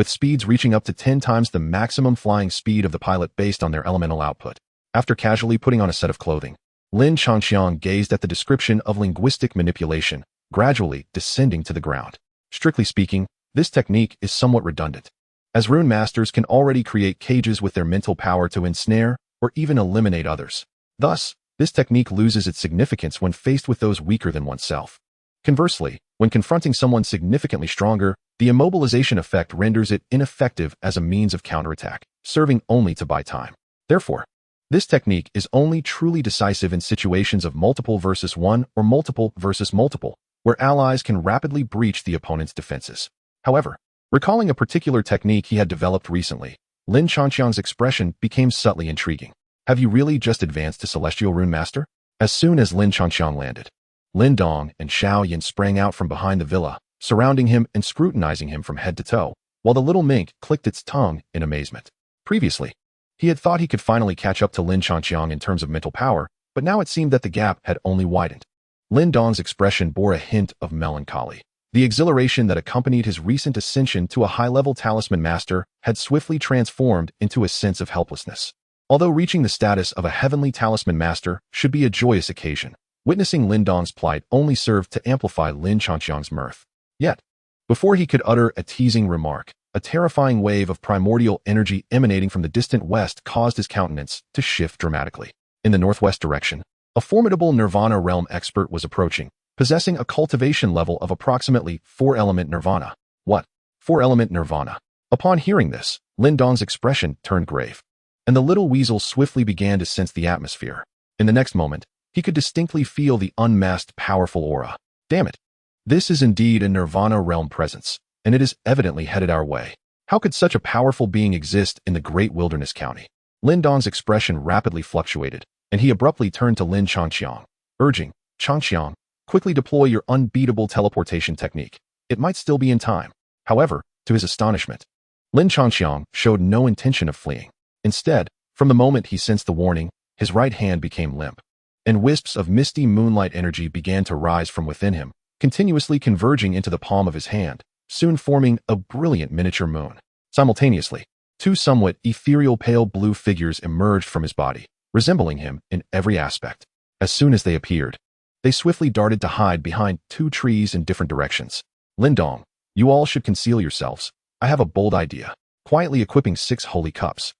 with speeds reaching up to 10 times the maximum flying speed of the pilot based on their elemental output. After casually putting on a set of clothing, Lin Changxiang gazed at the description of linguistic manipulation, gradually descending to the ground. Strictly speaking, this technique is somewhat redundant, as rune masters can already create cages with their mental power to ensnare or even eliminate others. Thus, this technique loses its significance when faced with those weaker than oneself. Conversely, when confronting someone significantly stronger, the immobilization effect renders it ineffective as a means of counterattack, serving only to buy time. Therefore, this technique is only truly decisive in situations of multiple versus one or multiple versus multiple, where allies can rapidly breach the opponent's defenses. However, recalling a particular technique he had developed recently, Lin Changxiang's expression became subtly intriguing. Have you really just advanced to Celestial Rune Master? As soon as Lin Changxiang landed, Lin Dong and Xiao Yin sprang out from behind the villa, surrounding him and scrutinizing him from head to toe, while the little mink clicked its tongue in amazement. Previously, he had thought he could finally catch up to Lin Changxiang in terms of mental power, but now it seemed that the gap had only widened. Lin Dong's expression bore a hint of melancholy. The exhilaration that accompanied his recent ascension to a high-level talisman master had swiftly transformed into a sense of helplessness. Although reaching the status of a heavenly talisman master should be a joyous occasion, witnessing Lin Dong's plight only served to amplify Lin Changxiang's mirth. Yet, before he could utter a teasing remark, a terrifying wave of primordial energy emanating from the distant west caused his countenance to shift dramatically. In the northwest direction, a formidable Nirvana realm expert was approaching, possessing a cultivation level of approximately 4-element Nirvana. What? 4-element Nirvana? Upon hearing this, Lin Dong's expression turned grave, and the little weasel swiftly began to sense the atmosphere. In the next moment, he could distinctly feel the unmasked powerful aura. Damn it! This is indeed a Nirvana realm presence, and it is evidently headed our way. How could such a powerful being exist in the great wilderness county? Lin Dong's expression rapidly fluctuated, and he abruptly turned to Lin Changxiang, urging, Changxiang, quickly deploy your unbeatable teleportation technique. It might still be in time. However, to his astonishment, Lin Changxiang showed no intention of fleeing. Instead, from the moment he sensed the warning, his right hand became limp, and wisps of misty moonlight energy began to rise from within him, continuously converging into the palm of his hand, soon forming a brilliant miniature moon. Simultaneously, two somewhat ethereal pale blue figures emerged from his body, resembling him in every aspect. As soon as they appeared, they swiftly darted to hide behind 2 trees in different directions. Lin Dong, you all should conceal yourselves. I have a bold idea. Quietly equipping 6 holy cups.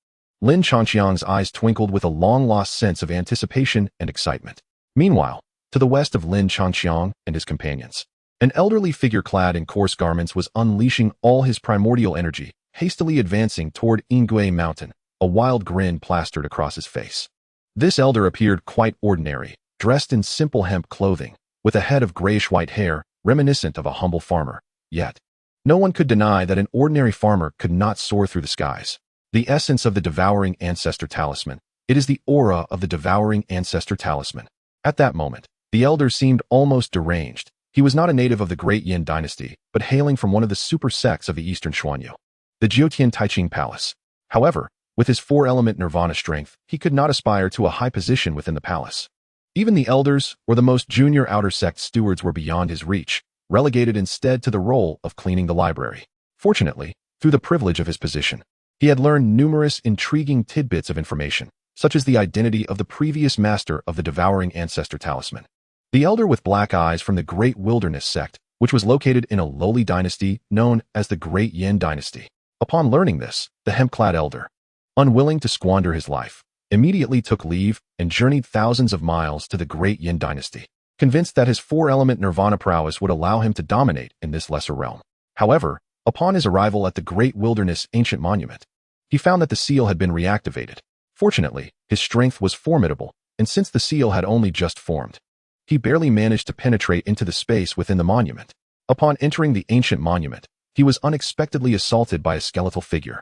Lin Changxiang's eyes twinkled with a long-lost sense of anticipation and excitement. Meanwhile, to the west of Lin Changxiang and his companions, an elderly figure clad in coarse garments was unleashing all his primordial energy, hastily advancing toward Yingui Mountain, a wild grin plastered across his face. This elder appeared quite ordinary, dressed in simple hemp clothing, with a head of grayish-white hair, reminiscent of a humble farmer. Yet, no one could deny that an ordinary farmer could not soar through the skies. The essence of the Devouring Ancestor Talisman. It is the aura of the Devouring Ancestor Talisman. At that moment, the elder seemed almost deranged. He was not a native of the Great Yin dynasty, but hailing from one of the super sects of the Eastern Xuanyu, the Jiutian Taiching Palace. However, with his 4-element Nirvana strength, he could not aspire to a high position within the palace. Even the elders, or the most junior outer sect stewards, were beyond his reach, relegated instead to the role of cleaning the library. Fortunately, through the privilege of his position, he had learned numerous intriguing tidbits of information, such as the identity of the previous master of the Devouring Ancestor Talisman. The elder with black eyes from the Great Wilderness sect, which was located in a lowly dynasty known as the Great Yin dynasty. Upon learning this, the hemp-clad elder, unwilling to squander his life, immediately took leave and journeyed thousands of miles to the Great Yin dynasty, convinced that his 4-element Nirvana prowess would allow him to dominate in this lesser realm. However, upon his arrival at the Great Wilderness Ancient Monument, he found that the seal had been reactivated. Fortunately, his strength was formidable, and since the seal had only just formed, he barely managed to penetrate into the space within the monument. Upon entering the ancient monument, he was unexpectedly assaulted by a skeletal figure,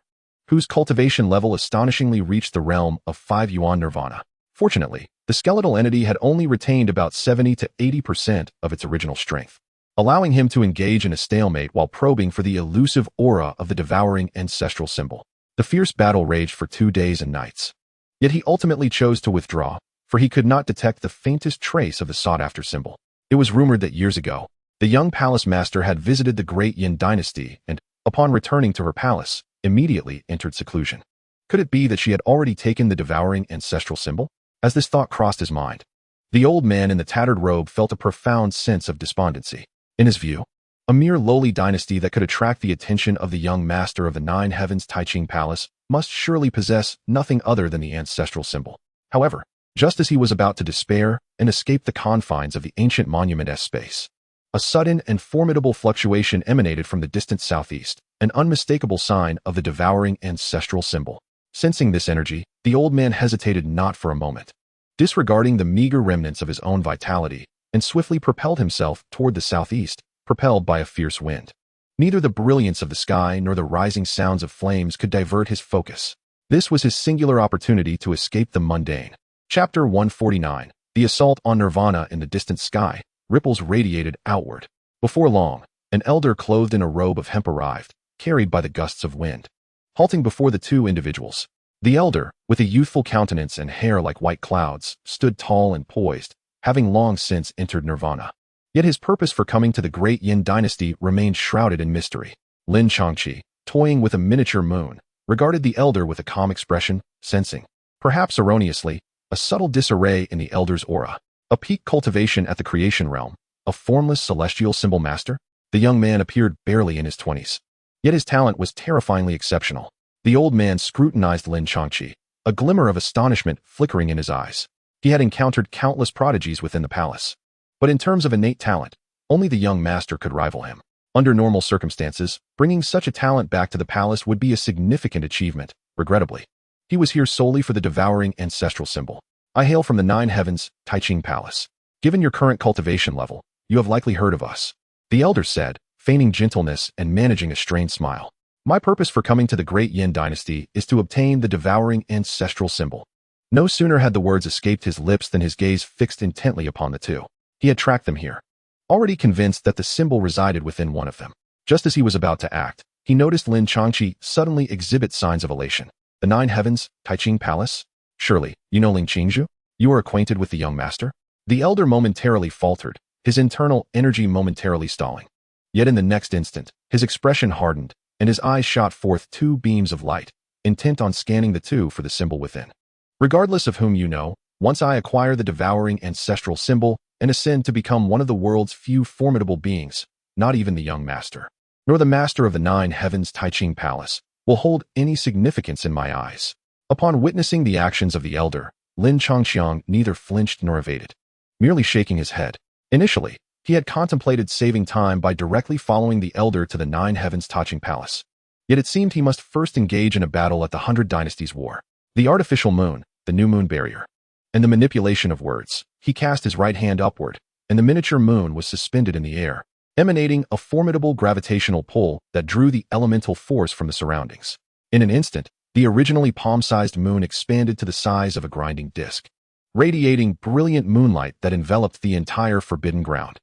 whose cultivation level astonishingly reached the realm of 5 yuan Nirvana. Fortunately, the skeletal entity had only retained about 70 to 80% of its original strength, allowing him to engage in a stalemate while probing for the elusive aura of the Devouring Ancestral symbol. The fierce battle raged for 2 days and nights. Yet he ultimately chose to withdraw, for he could not detect the faintest trace of the sought-after symbol. It was rumored that years ago, the young palace master had visited the Great Yin dynasty and, upon returning to her palace, immediately entered seclusion. Could it be that she had already taken the devouring ancestral symbol? As this thought crossed his mind, the old man in the tattered robe felt a profound sense of despondency. In his view, a mere lowly dynasty that could attract the attention of the young master of the Nine Heavens Taiching Palace must surely possess nothing other than the ancestral symbol. However, just as he was about to despair and escape the confines of the ancient monument-esque space, a sudden and formidable fluctuation emanated from the distant southeast, an unmistakable sign of the devouring ancestral symbol. Sensing this energy, the old man hesitated not for a moment, disregarding the meager remnants of his own vitality, and swiftly propelled himself toward the southeast, propelled by a fierce wind. Neither the brilliance of the sky nor the rising sounds of flames could divert his focus. This was his singular opportunity to escape the mundane. Chapter 149. The Assault on Nirvana. In the distant sky, ripples radiated outward. Before long, an elder clothed in a robe of hemp arrived, carried by the gusts of wind. Halting before the two individuals, the elder, with a youthful countenance and hair like white clouds, stood tall and poised, having long since entered Nirvana. Yet his purpose for coming to the great Yin dynasty remained shrouded in mystery. Lin Changqi, toying with a miniature moon, regarded the elder with a calm expression, sensing, perhaps erroneously, a subtle disarray in the elder's aura. A peak cultivation at the creation realm, a formless celestial symbol master? The young man appeared barely in his 20s. Yet his talent was terrifyingly exceptional. The old man scrutinized Lin Changqi, a glimmer of astonishment flickering in his eyes. He had encountered countless prodigies within the palace, but in terms of innate talent, only the young master could rival him. Under normal circumstances, bringing such a talent back to the palace would be a significant achievement. Regrettably, he was here solely for the devouring ancestral symbol. I hail from the Nine Heavens Taiching Palace. Given your current cultivation level, you have likely heard of us, the elder said, feigning gentleness and managing a strained smile. My purpose for coming to the great Yin dynasty is to obtain the devouring ancestral symbol. No sooner had the words escaped his lips than his gaze fixed intently upon the two. He had tracked them here, already convinced that the symbol resided within one of them. Just as he was about to act, he noticed Lin Changqi suddenly exhibit signs of elation. The Nine Heavens Taiching Palace? Surely, you know Ling Qingzhu? You are acquainted with the young master? The elder momentarily faltered, his internal energy momentarily stalling. Yet in the next instant, his expression hardened, and his eyes shot forth two beams of light, intent on scanning the two for the symbol within. Regardless of whom you know, once I acquire the devouring ancestral symbol and ascend to become one of the world's few formidable beings, not even the young master, nor the master of the Nine Heavens Taiching Palace, will hold any significance in my eyes. Upon witnessing the actions of the elder, Lin Changqiang neither flinched nor evaded, merely shaking his head. Initially, he had contemplated saving time by directly following the elder to the Nine Heavens Taiching Palace. Yet it seemed he must first engage in a battle at the 100 Dynasties War. The artificial moon, the new moon barrier, and the manipulation of words. He cast his right hand upward, and the miniature moon was suspended in the air, emanating a formidable gravitational pull that drew the elemental force from the surroundings. In an instant, the originally palm-sized moon expanded to the size of a grinding disk, radiating brilliant moonlight that enveloped the entire forbidden ground.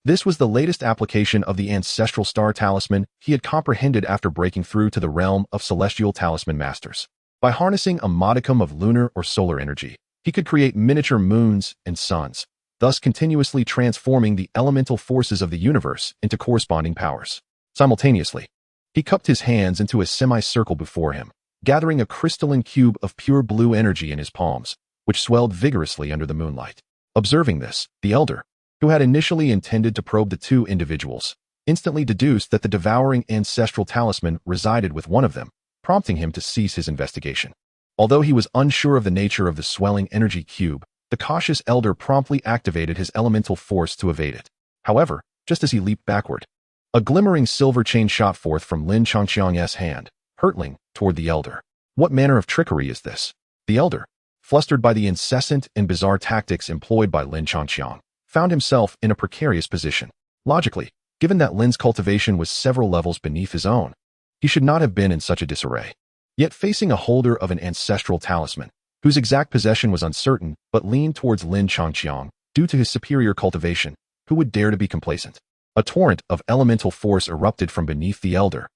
This was the latest application of the ancestral star talisman he had comprehended after breaking through to the realm of celestial talisman masters. By harnessing a modicum of lunar or solar energy, he could create miniature moons and suns, thus continuously transforming the elemental forces of the universe into corresponding powers. Simultaneously, he cupped his hands into a semicircle before him, gathering a crystalline cube of pure blue energy in his palms, which swelled vigorously under the moonlight. Observing this, the elder, who had initially intended to probe the two individuals, instantly deduced that the devouring ancestral talisman resided with one of them, prompting him to cease his investigation. Although he was unsure of the nature of the swelling energy cube, the cautious elder promptly activated his elemental force to evade it. However, just as he leaped backward, a glimmering silver chain shot forth from Lin Changqiang's hand, hurtling toward the elder. What manner of trickery is this? The elder, flustered by the incessant and bizarre tactics employed by Lin Changqiang, found himself in a precarious position. Logically, given that Lin's cultivation was several levels beneath his own, he should not have been in such a disarray. Yet facing a holder of an ancestral talisman, whose exact possession was uncertain but leaned towards Lin Changqiang due to his superior cultivation, who would dare to be complacent? A torrent of elemental force erupted from beneath the elder,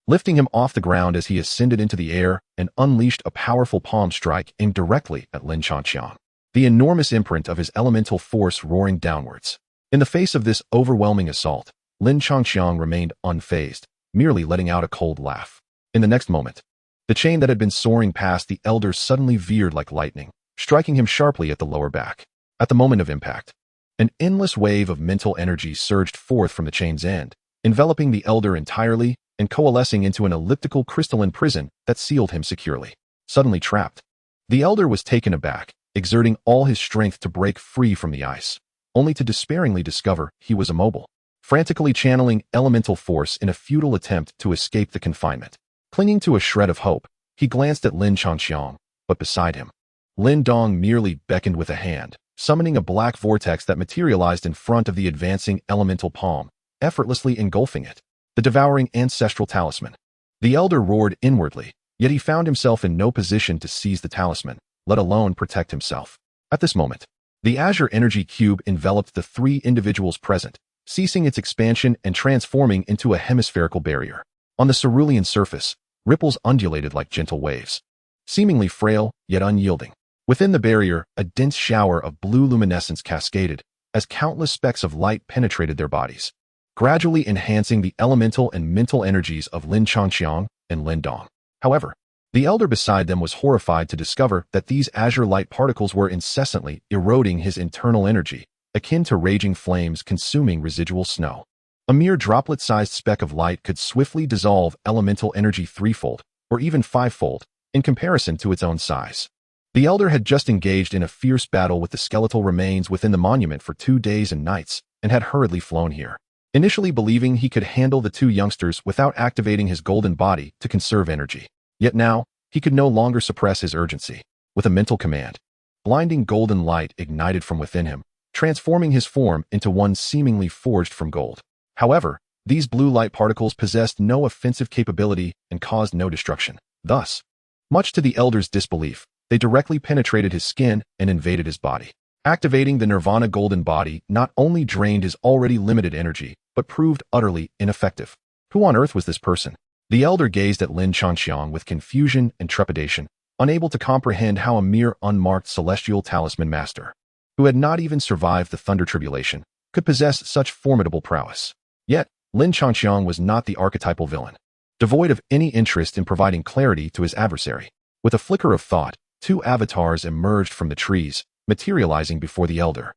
lifting him off the ground as he ascended into the air and unleashed a powerful palm strike aimed directly at Lin Changqiang, the enormous imprint of his elemental force roaring downwards. In the face of this overwhelming assault, Lin Changqiang remained unfazed, merely letting out a cold laugh. In the next moment, the chain that had been soaring past the elder suddenly veered like lightning, striking him sharply at the lower back. At the moment of impact, an endless wave of mental energy surged forth from the chain's end, enveloping the elder entirely and coalescing into an elliptical crystalline prison that sealed him securely. Suddenly trapped, the elder was taken aback, exerting all his strength to break free from the ice, only to despairingly discover he was immobile, frantically channeling elemental force in a futile attempt to escape the confinement. Clinging to a shred of hope, he glanced at Lin Changxiang, but beside him, Lin Dong merely beckoned with a hand, summoning a black vortex that materialized in front of the advancing elemental palm, effortlessly engulfing it. The devouring ancestral talisman. The elder roared inwardly, yet he found himself in no position to seize the talisman, let alone protect himself. At this moment, the azure energy cube enveloped the three individuals present, ceasing its expansion and transforming into a hemispherical barrier. On the cerulean surface, ripples undulated like gentle waves, seemingly frail yet unyielding. Within the barrier, a dense shower of blue luminescence cascaded as countless specks of light penetrated their bodies, gradually enhancing the elemental and mental energies of Lin Changxiang and Lin Dong. However, the elder beside them was horrified to discover that these azure light particles were incessantly eroding his internal energy, akin to raging flames consuming residual snow. A mere droplet-sized speck of light could swiftly dissolve elemental energy threefold, or even fivefold, in comparison to its own size. The elder had just engaged in a fierce battle with the skeletal remains within the monument for 2 days and nights, and had hurriedly flown here, initially believing he could handle the two youngsters without activating his golden body to conserve energy. Yet now, he could no longer suppress his urgency. With a mental command, blinding golden light ignited from within him, transforming his form into one seemingly forged from gold. However, these blue light particles possessed no offensive capability and caused no destruction. Thus, much to the elder's disbelief, they directly penetrated his skin and invaded his body. Activating the Nirvana golden body not only drained his already limited energy, but proved utterly ineffective. Who on earth was this person? The elder gazed at Lin Changxiang with confusion and trepidation, unable to comprehend how a mere unmarked celestial talisman master, who had not even survived the thunder tribulation, could possess such formidable prowess. Yet, Lin Changxiang was not the archetypal villain, devoid of any interest in providing clarity to his adversary. With a flicker of thought, two avatars emerged from the trees, materializing before the elder.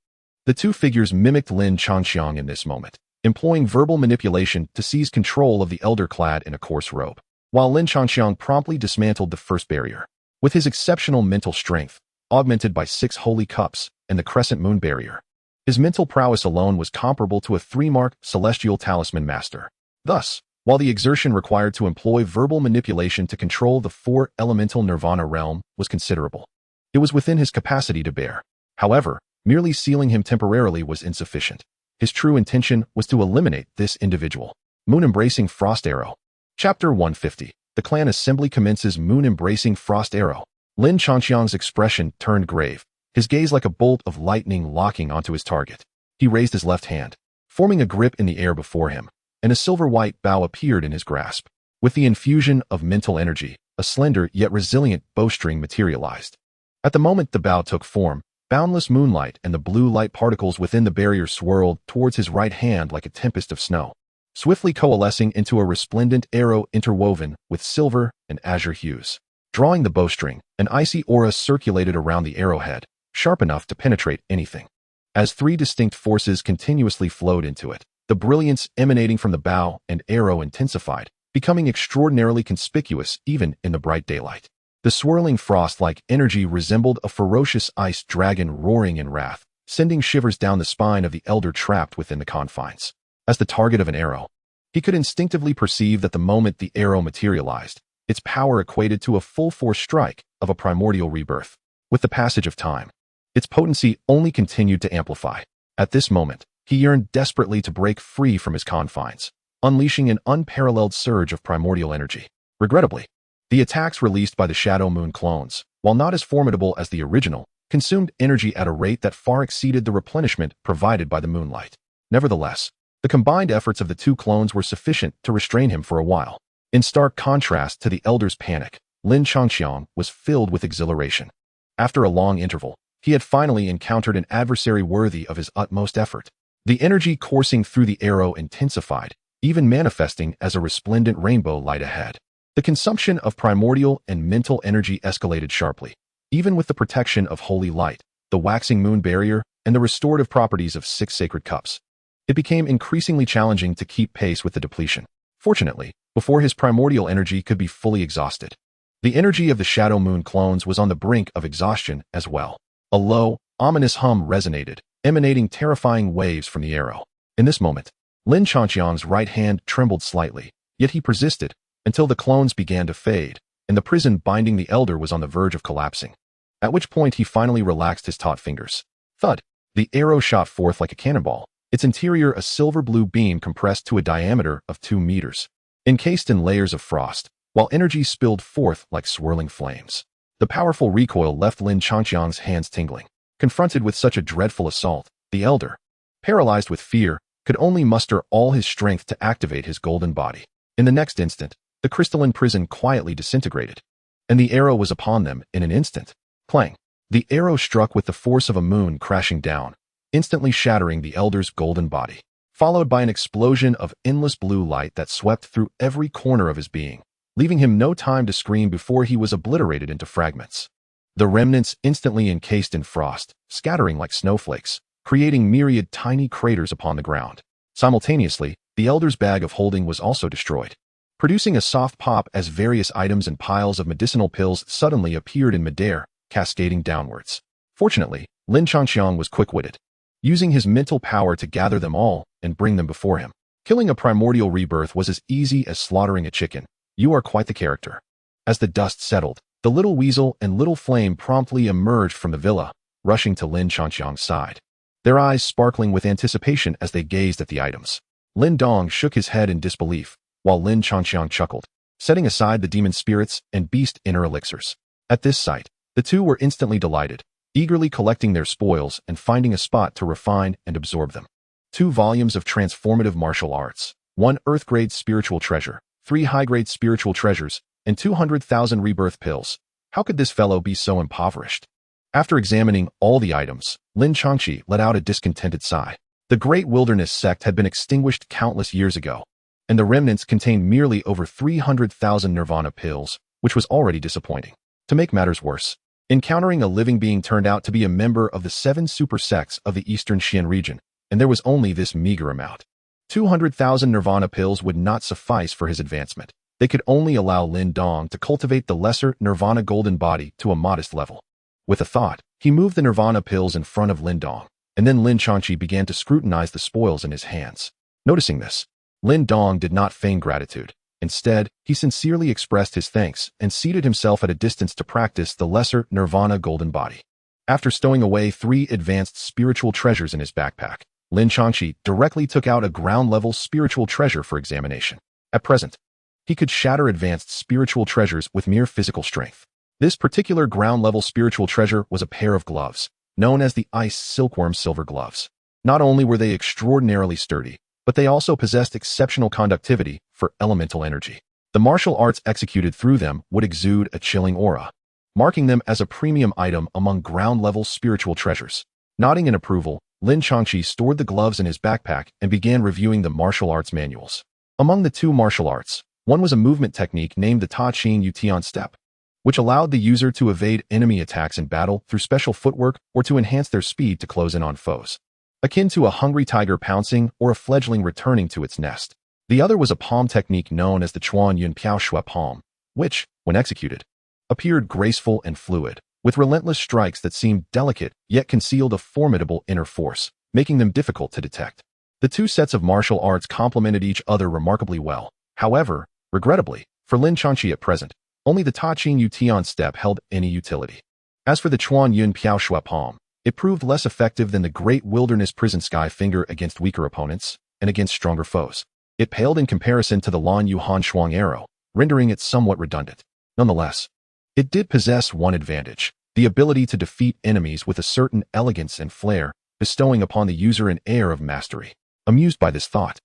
The two figures mimicked Lin Changxiang in this moment, employing verbal manipulation to seize control of the elder clad in a coarse robe, while Lin Changxiang promptly dismantled the first barrier. With his exceptional mental strength, augmented by 6 holy cups and the crescent moon barrier, his mental prowess alone was comparable to a 3-mark celestial talisman master. Thus, while the exertion required to employ verbal manipulation to control the 4 elemental nirvana realm was considerable, it was within his capacity to bear. However, merely sealing him temporarily was insufficient. His true intention was to eliminate this individual. Moon-embracing Frost Arrow. Chapter 150. The clan assembly commences moon-embracing Frost Arrow. Lin Changxiang's expression turned grave, his gaze like a bolt of lightning locking onto his target. He raised his left hand, forming a grip in the air before him, and a silver-white bow appeared in his grasp. With the infusion of mental energy, a slender yet resilient bowstring materialized. At the moment the bow took form, boundless moonlight and the blue light particles within the barrier swirled towards his right hand like a tempest of snow, swiftly coalescing into a resplendent arrow interwoven with silver and azure hues. Drawing the bowstring, an icy aura circulated around the arrowhead, sharp enough to penetrate anything. As 3 distinct forces continuously flowed into it, the brilliance emanating from the bow and arrow intensified, becoming extraordinarily conspicuous even in the bright daylight. The swirling frost-like energy resembled a ferocious ice dragon roaring in wrath, sending shivers down the spine of the elder trapped within the confines. As the target of an arrow, he could instinctively perceive that the moment the arrow materialized, its power equated to a full-force strike of a primordial rebirth. With the passage of time, its potency only continued to amplify. At this moment, he yearned desperately to break free from his confines, unleashing an unparalleled surge of primordial energy. Regrettably, the attacks released by the Shadow Moon clones, while not as formidable as the original, consumed energy at a rate that far exceeded the replenishment provided by the moonlight. Nevertheless, the combined efforts of the 2 clones were sufficient to restrain him for a while. In stark contrast to the elder's panic, Lin Changxiang was filled with exhilaration. After a long interval, he had finally encountered an adversary worthy of his utmost effort. The energy coursing through the arrow intensified, even manifesting as a resplendent rainbow light ahead. The consumption of primordial and mental energy escalated sharply. Even with the protection of holy light, the waxing moon barrier, and the restorative properties of 6 sacred cups, it became increasingly challenging to keep pace with the depletion. Fortunately, before his primordial energy could be fully exhausted, the energy of the Shadow Moon clones was on the brink of exhaustion as well. A low, ominous hum resonated, emanating terrifying waves from the arrow. In this moment, Lin Changqiang's right hand trembled slightly, yet he persisted until the clones began to fade, and the prison binding the elder was on the verge of collapsing. At which point he finally relaxed his taut fingers. Thud! The arrow shot forth like a cannonball, its interior a silver-blue beam compressed to a diameter of 2 meters, encased in layers of frost, while energy spilled forth like swirling flames. The powerful recoil left Lin Changqiang's hands tingling. Confronted with such a dreadful assault, the elder, paralyzed with fear, could only muster all his strength to activate his golden body. In the next instant, the crystalline prison quietly disintegrated, and the arrow was upon them in an instant. Clang! The arrow struck with the force of a moon crashing down, instantly shattering the elder's golden body, followed by an explosion of endless blue light that swept through every corner of his being, leaving him no time to scream before he was obliterated into fragments. The remnants instantly encased in frost, scattering like snowflakes, creating myriad tiny craters upon the ground. Simultaneously, the elder's bag of holding was also destroyed, producing a soft pop as various items and piles of medicinal pills suddenly appeared in midair, cascading downwards. Fortunately, Lin Changqiang was quick-witted, using his mental power to gather them all and bring them before him. Killing a primordial rebirth was as easy as slaughtering a chicken. You are quite the character. As the dust settled, the little weasel and little flame promptly emerged from the villa, rushing to Lin Changqiang's side, their eyes sparkling with anticipation as they gazed at the items. Lin Dong shook his head in disbelief, while Lin Changqiang chuckled, setting aside the demon spirits and beast inner elixirs. At this sight, the two were instantly delighted, eagerly collecting their spoils and finding a spot to refine and absorb them. 2 volumes of transformative martial arts, 1 earth-grade spiritual treasure, 3 high-grade spiritual treasures, and 200,000 rebirth pills. How could this fellow be so impoverished? After examining all the items, Lin Changqi let out a discontented sigh. The Great Wilderness sect had been extinguished countless years ago, and the remnants contained merely over 300,000 nirvana pills, which was already disappointing. To make matters worse, encountering a living being turned out to be a member of the 7 super sects of the Eastern Xian region, and there was only this meager amount. 200,000 nirvana pills would not suffice for his advancement. They could only allow Lin Dong to cultivate the lesser nirvana golden body to a modest level. With a thought, he moved the nirvana pills in front of Lin Dong, and then Lin Changqi began to scrutinize the spoils in his hands. Noticing this, Lin Dong did not feign gratitude. Instead, he sincerely expressed his thanks and seated himself at a distance to practice the lesser nirvana golden body. After stowing away 3 advanced spiritual treasures in his backpack, Lin Changqi directly took out a ground-level spiritual treasure for examination. At present, he could shatter advanced spiritual treasures with mere physical strength. This particular ground-level spiritual treasure was a pair of gloves, known as the Ice Silkworm Silver Gloves. Not only were they extraordinarily sturdy, but they also possessed exceptional conductivity for elemental energy. The martial arts executed through them would exude a chilling aura, marking them as a premium item among ground-level spiritual treasures. Nodding in approval, Lin Changqi stored the gloves in his backpack and began reviewing the martial arts manuals. Among the 2 martial arts, one was a movement technique named the Ta Chin Yu Tian Step, which allowed the user to evade enemy attacks in battle through special footwork or to enhance their speed to close in on foes, akin to a hungry tiger pouncing or a fledgling returning to its nest. The other was a palm technique known as the Chuan Yun Piao Shui palm, which, when executed, appeared graceful and fluid, with relentless strikes that seemed delicate yet concealed a formidable inner force, making them difficult to detect. The 2 sets of martial arts complemented each other remarkably well. However, regrettably, for Lin Changqi at present, only the Ta Chin Yu Tian Step held any utility. As for the Chuan Yun Piao Shui palm, it proved less effective than the Great Wilderness Prison Sky Finger against weaker opponents and against stronger foes. It paled in comparison to the Lan Yu Han Shuang arrow, rendering it somewhat redundant. Nonetheless, it did possess one advantage: the ability to defeat enemies with a certain elegance and flair, bestowing upon the user an air of mastery. Amused by this thought,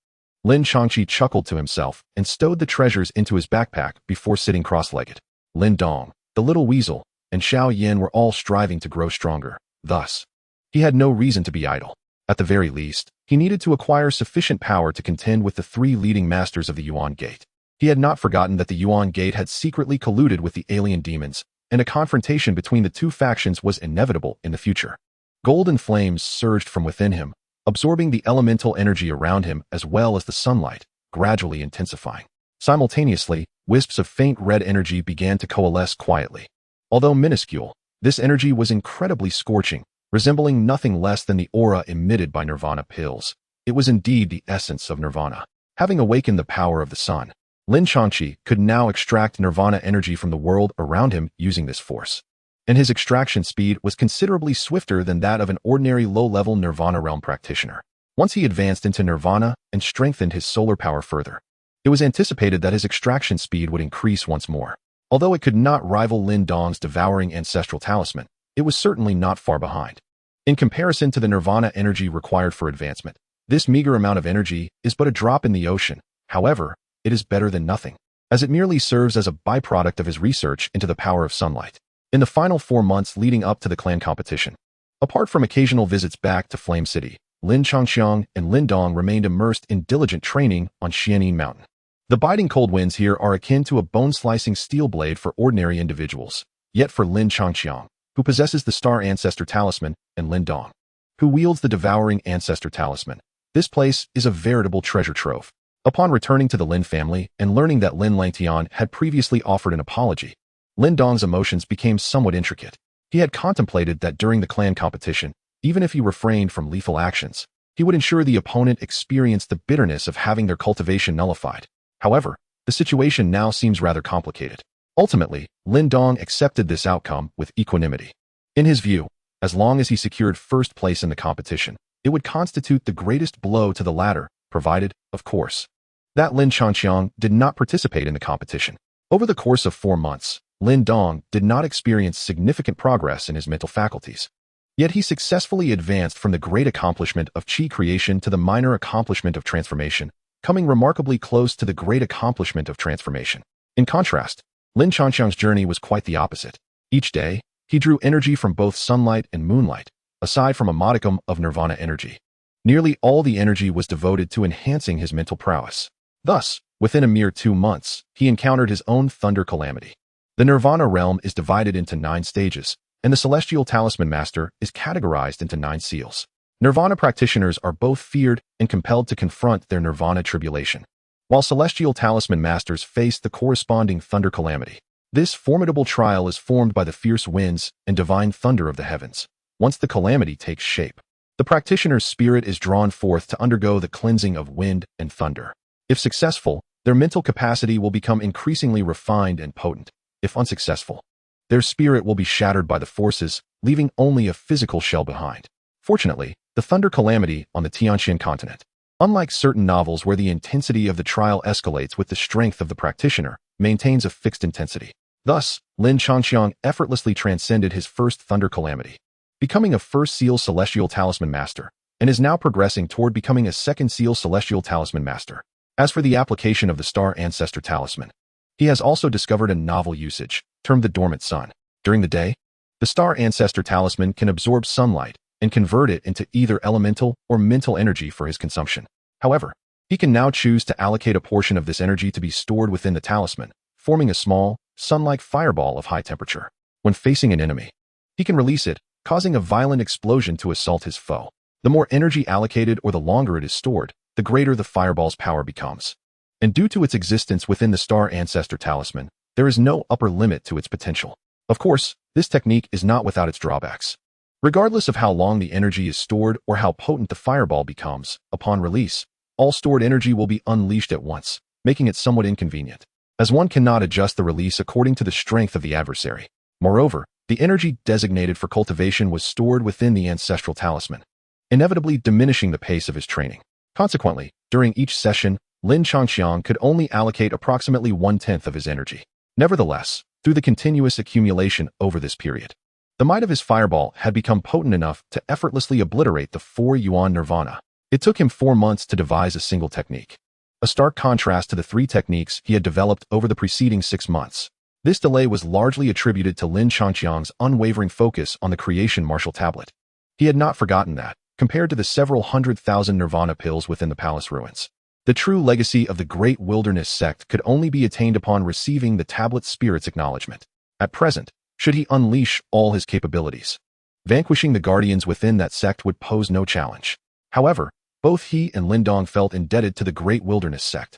Lin Changqi chuckled to himself and stowed the treasures into his backpack before sitting cross-legged. Lin Dong, the little weasel, and Xiao Yin were all striving to grow stronger. Thus, he had no reason to be idle. At the very least, he needed to acquire sufficient power to contend with the three leading masters of the Yuan Gate. He had not forgotten that the Yuan Gate had secretly colluded with the alien demons, and a confrontation between the two factions was inevitable in the future. Golden flames surged from within him, absorbing the elemental energy around him as well as the sunlight, gradually intensifying. Simultaneously, wisps of faint red energy began to coalesce quietly. Although minuscule, this energy was incredibly scorching, resembling nothing less than the aura emitted by nirvana pills. It was indeed the essence of nirvana. Having awakened the power of the sun, Lin Changqi could now extract nirvana energy from the world around him using this force. And his extraction speed was considerably swifter than that of an ordinary low-level nirvana realm practitioner. Once he advanced into nirvana and strengthened his solar power further, it was anticipated that his extraction speed would increase once more. Although it could not rival Lin Dong's devouring ancestral talisman, it was certainly not far behind. In comparison to the nirvana energy required for advancement, this meager amount of energy is but a drop in the ocean. However, it is better than nothing, as it merely serves as a byproduct of his research into the power of sunlight. In the final 4 months leading up to the clan competition, apart from occasional visits back to Flame City, Lin Changxiang and Lin Dong remained immersed in diligent training on Xianin Mountain. The biting cold winds here are akin to a bone-slicing steel blade for ordinary individuals, yet for Lin Changxiang, who possesses the Star Ancestor Talisman, and Lin Dong, who wields the Devouring Ancestor Talisman, this place is a veritable treasure trove. Upon returning to the Lin family and learning that Lin Langtian had previously offered an apology, Lin Dong's emotions became somewhat intricate. He had contemplated that during the clan competition, even if he refrained from lethal actions, he would ensure the opponent experienced the bitterness of having their cultivation nullified. However, the situation now seems rather complicated. Ultimately, Lin Dong accepted this outcome with equanimity. In his view, as long as he secured first place in the competition, it would constitute the greatest blow to the latter, provided, of course, that Lin Changxiang did not participate in the competition. Over the course of 4 months, Lin Dong did not experience significant progress in his mental faculties. Yet he successfully advanced from the great accomplishment of qi creation to the minor accomplishment of transformation, coming remarkably close to the great accomplishment of transformation. In contrast, Lin Changxiang's journey was quite the opposite. Each day, he drew energy from both sunlight and moonlight, aside from a modicum of nirvana energy. Nearly all the energy was devoted to enhancing his mental prowess. Thus, within a mere 2 months, he encountered his own thunder calamity. The nirvana realm is divided into 9 stages, and the celestial talisman master is categorized into 9 seals. Nirvana practitioners are both feared and compelled to confront their nirvana tribulation, while celestial talisman masters face the corresponding thunder calamity. This formidable trial is formed by the fierce winds and divine thunder of the heavens. Once the calamity takes shape, the practitioner's spirit is drawn forth to undergo the cleansing of wind and thunder. If successful, their mental capacity will become increasingly refined and potent. If unsuccessful, their spirit will be shattered by the forces, leaving only a physical shell behind. Fortunately, the thunder calamity on the Tianxian continent, unlike certain novels where the intensity of the trial escalates with the strength of the practitioner, maintains a fixed intensity. Thus, Lin Changxiang effortlessly transcended his first thunder calamity, becoming a first seal celestial talisman master, and is now progressing toward becoming a second seal celestial talisman master. As for the application of the Star Ancestor Talisman, he has also discovered a novel usage, termed the Dormant Sun. During the day, the Star Ancestor Talisman can absorb sunlight and convert it into either elemental or mental energy for his consumption. However, he can now choose to allocate a portion of this energy to be stored within the talisman, forming a small, sun-like fireball of high temperature. When facing an enemy, he can release it, causing a violent explosion to assault his foe. The more energy allocated or the longer it is stored, the greater the fireball's power becomes. And due to its existence within the Star Ancestor Talisman, there is no upper limit to its potential. Of course, this technique is not without its drawbacks. Regardless of how long the energy is stored or how potent the fireball becomes, upon release, all stored energy will be unleashed at once, making it somewhat inconvenient, as one cannot adjust the release according to the strength of the adversary. Moreover, the energy designated for cultivation was stored within the ancestral talisman, inevitably diminishing the pace of his training. Consequently, during each session, Lin Changxiang could only allocate approximately 1/10 of his energy. Nevertheless, through the continuous accumulation over this period, the might of his fireball had become potent enough to effortlessly obliterate the 4 yuan nirvana. It took him 4 months to devise a single technique, a stark contrast to the 3 techniques he had developed over the preceding 6 months. This delay was largely attributed to Lin Changxiang's unwavering focus on the creation martial tablet. He had not forgotten that, compared to the several 100,000 nirvana pills within the palace ruins. The true legacy of the Great Wilderness sect could only be attained upon receiving the tablet spirit's acknowledgement. At present, should he unleash all his capabilities, vanquishing the guardians within that sect would pose no challenge. However, both he and Lin Dong felt indebted to the Great Wilderness sect,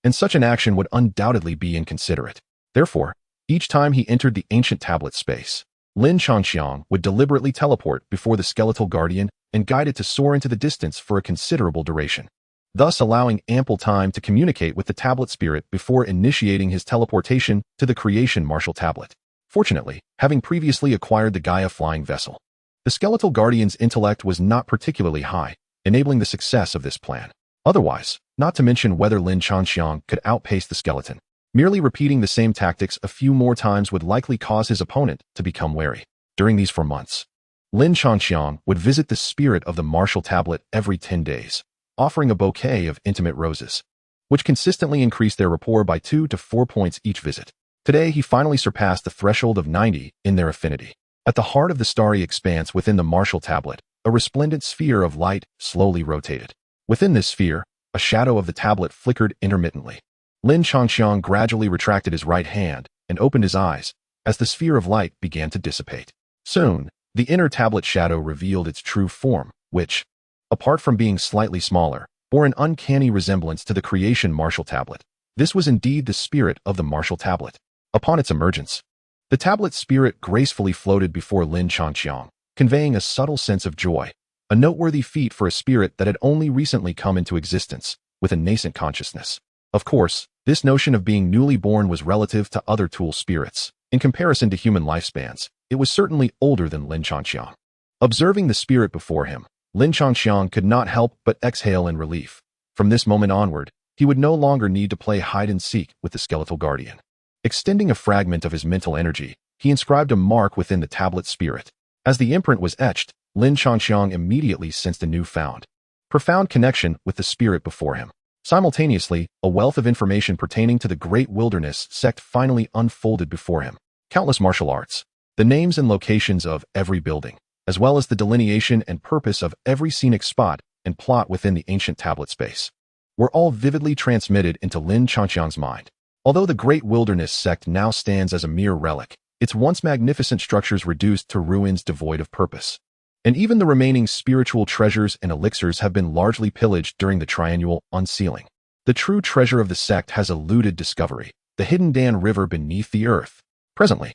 and such an action would undoubtedly be inconsiderate. Therefore, each time he entered the ancient tablet space, Lin Changxiang would deliberately teleport before the skeletal guardian and guide it to soar into the distance for a considerable duration, thus allowing ample time to communicate with the tablet spirit before initiating his teleportation to the creation martial tablet. Fortunately, having previously acquired the Gaia flying vessel, the skeletal guardian's intellect was not particularly high, enabling the success of this plan. Otherwise, not to mention whether Lin Changxiang could outpace the skeleton, merely repeating the same tactics a few more times would likely cause his opponent to become wary. During these 4 months, Lin Changxiang would visit the spirit of the martial tablet every 10 days, offering a bouquet of intimate roses, which consistently increased their rapport by 2 to 4 points each visit. Today, he finally surpassed the threshold of 90 in their affinity. At the heart of the starry expanse within the martial tablet, a resplendent sphere of light slowly rotated. Within this sphere, a shadow of the tablet flickered intermittently. Lin Changxiang gradually retracted his right hand and opened his eyes as the sphere of light began to dissipate. Soon, the inner tablet shadow revealed its true form, which, apart from being slightly smaller, bore an uncanny resemblance to the creation martial tablet. This was indeed the spirit of the martial tablet. Upon its emergence, the tablet spirit gracefully floated before Lin Changxiang, conveying a subtle sense of joy, a noteworthy feat for a spirit that had only recently come into existence, with a nascent consciousness. Of course, this notion of being newly born was relative to other tool spirits. In comparison to human lifespans, it was certainly older than Lin Changxiang. Observing the spirit before him, Lin Changxiang could not help but exhale in relief. From this moment onward, he would no longer need to play hide-and-seek with the skeletal guardian. Extending a fragment of his mental energy, he inscribed a mark within the tablet spirit. As the imprint was etched, Lin Changxiang immediately sensed a newfound, profound connection with the spirit before him. Simultaneously, a wealth of information pertaining to the Great Wilderness sect finally unfolded before him. Countless martial arts, the names and locations of every building, as well as the delineation and purpose of every scenic spot and plot within the ancient tablet space, were all vividly transmitted into Lin Changxiang's mind. Although the Great Wilderness sect now stands as a mere relic, its once magnificent structures reduced to ruins devoid of purpose, and even the remaining spiritual treasures and elixirs have been largely pillaged during the triennial unsealing. The true treasure of the sect has eluded discovery, the hidden Dan River beneath the earth. Presently,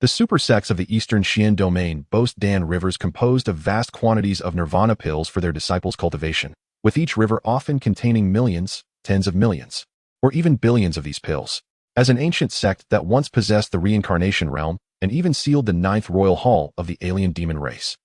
the super sects of the Eastern Xian domain boast Dan rivers composed of vast quantities of nirvana pills for their disciples' cultivation, with each river often containing millions, tens of millions, or even billions of these pills. As an ancient sect that once possessed the reincarnation realm and even sealed the 9th royal hall of the alien demon race,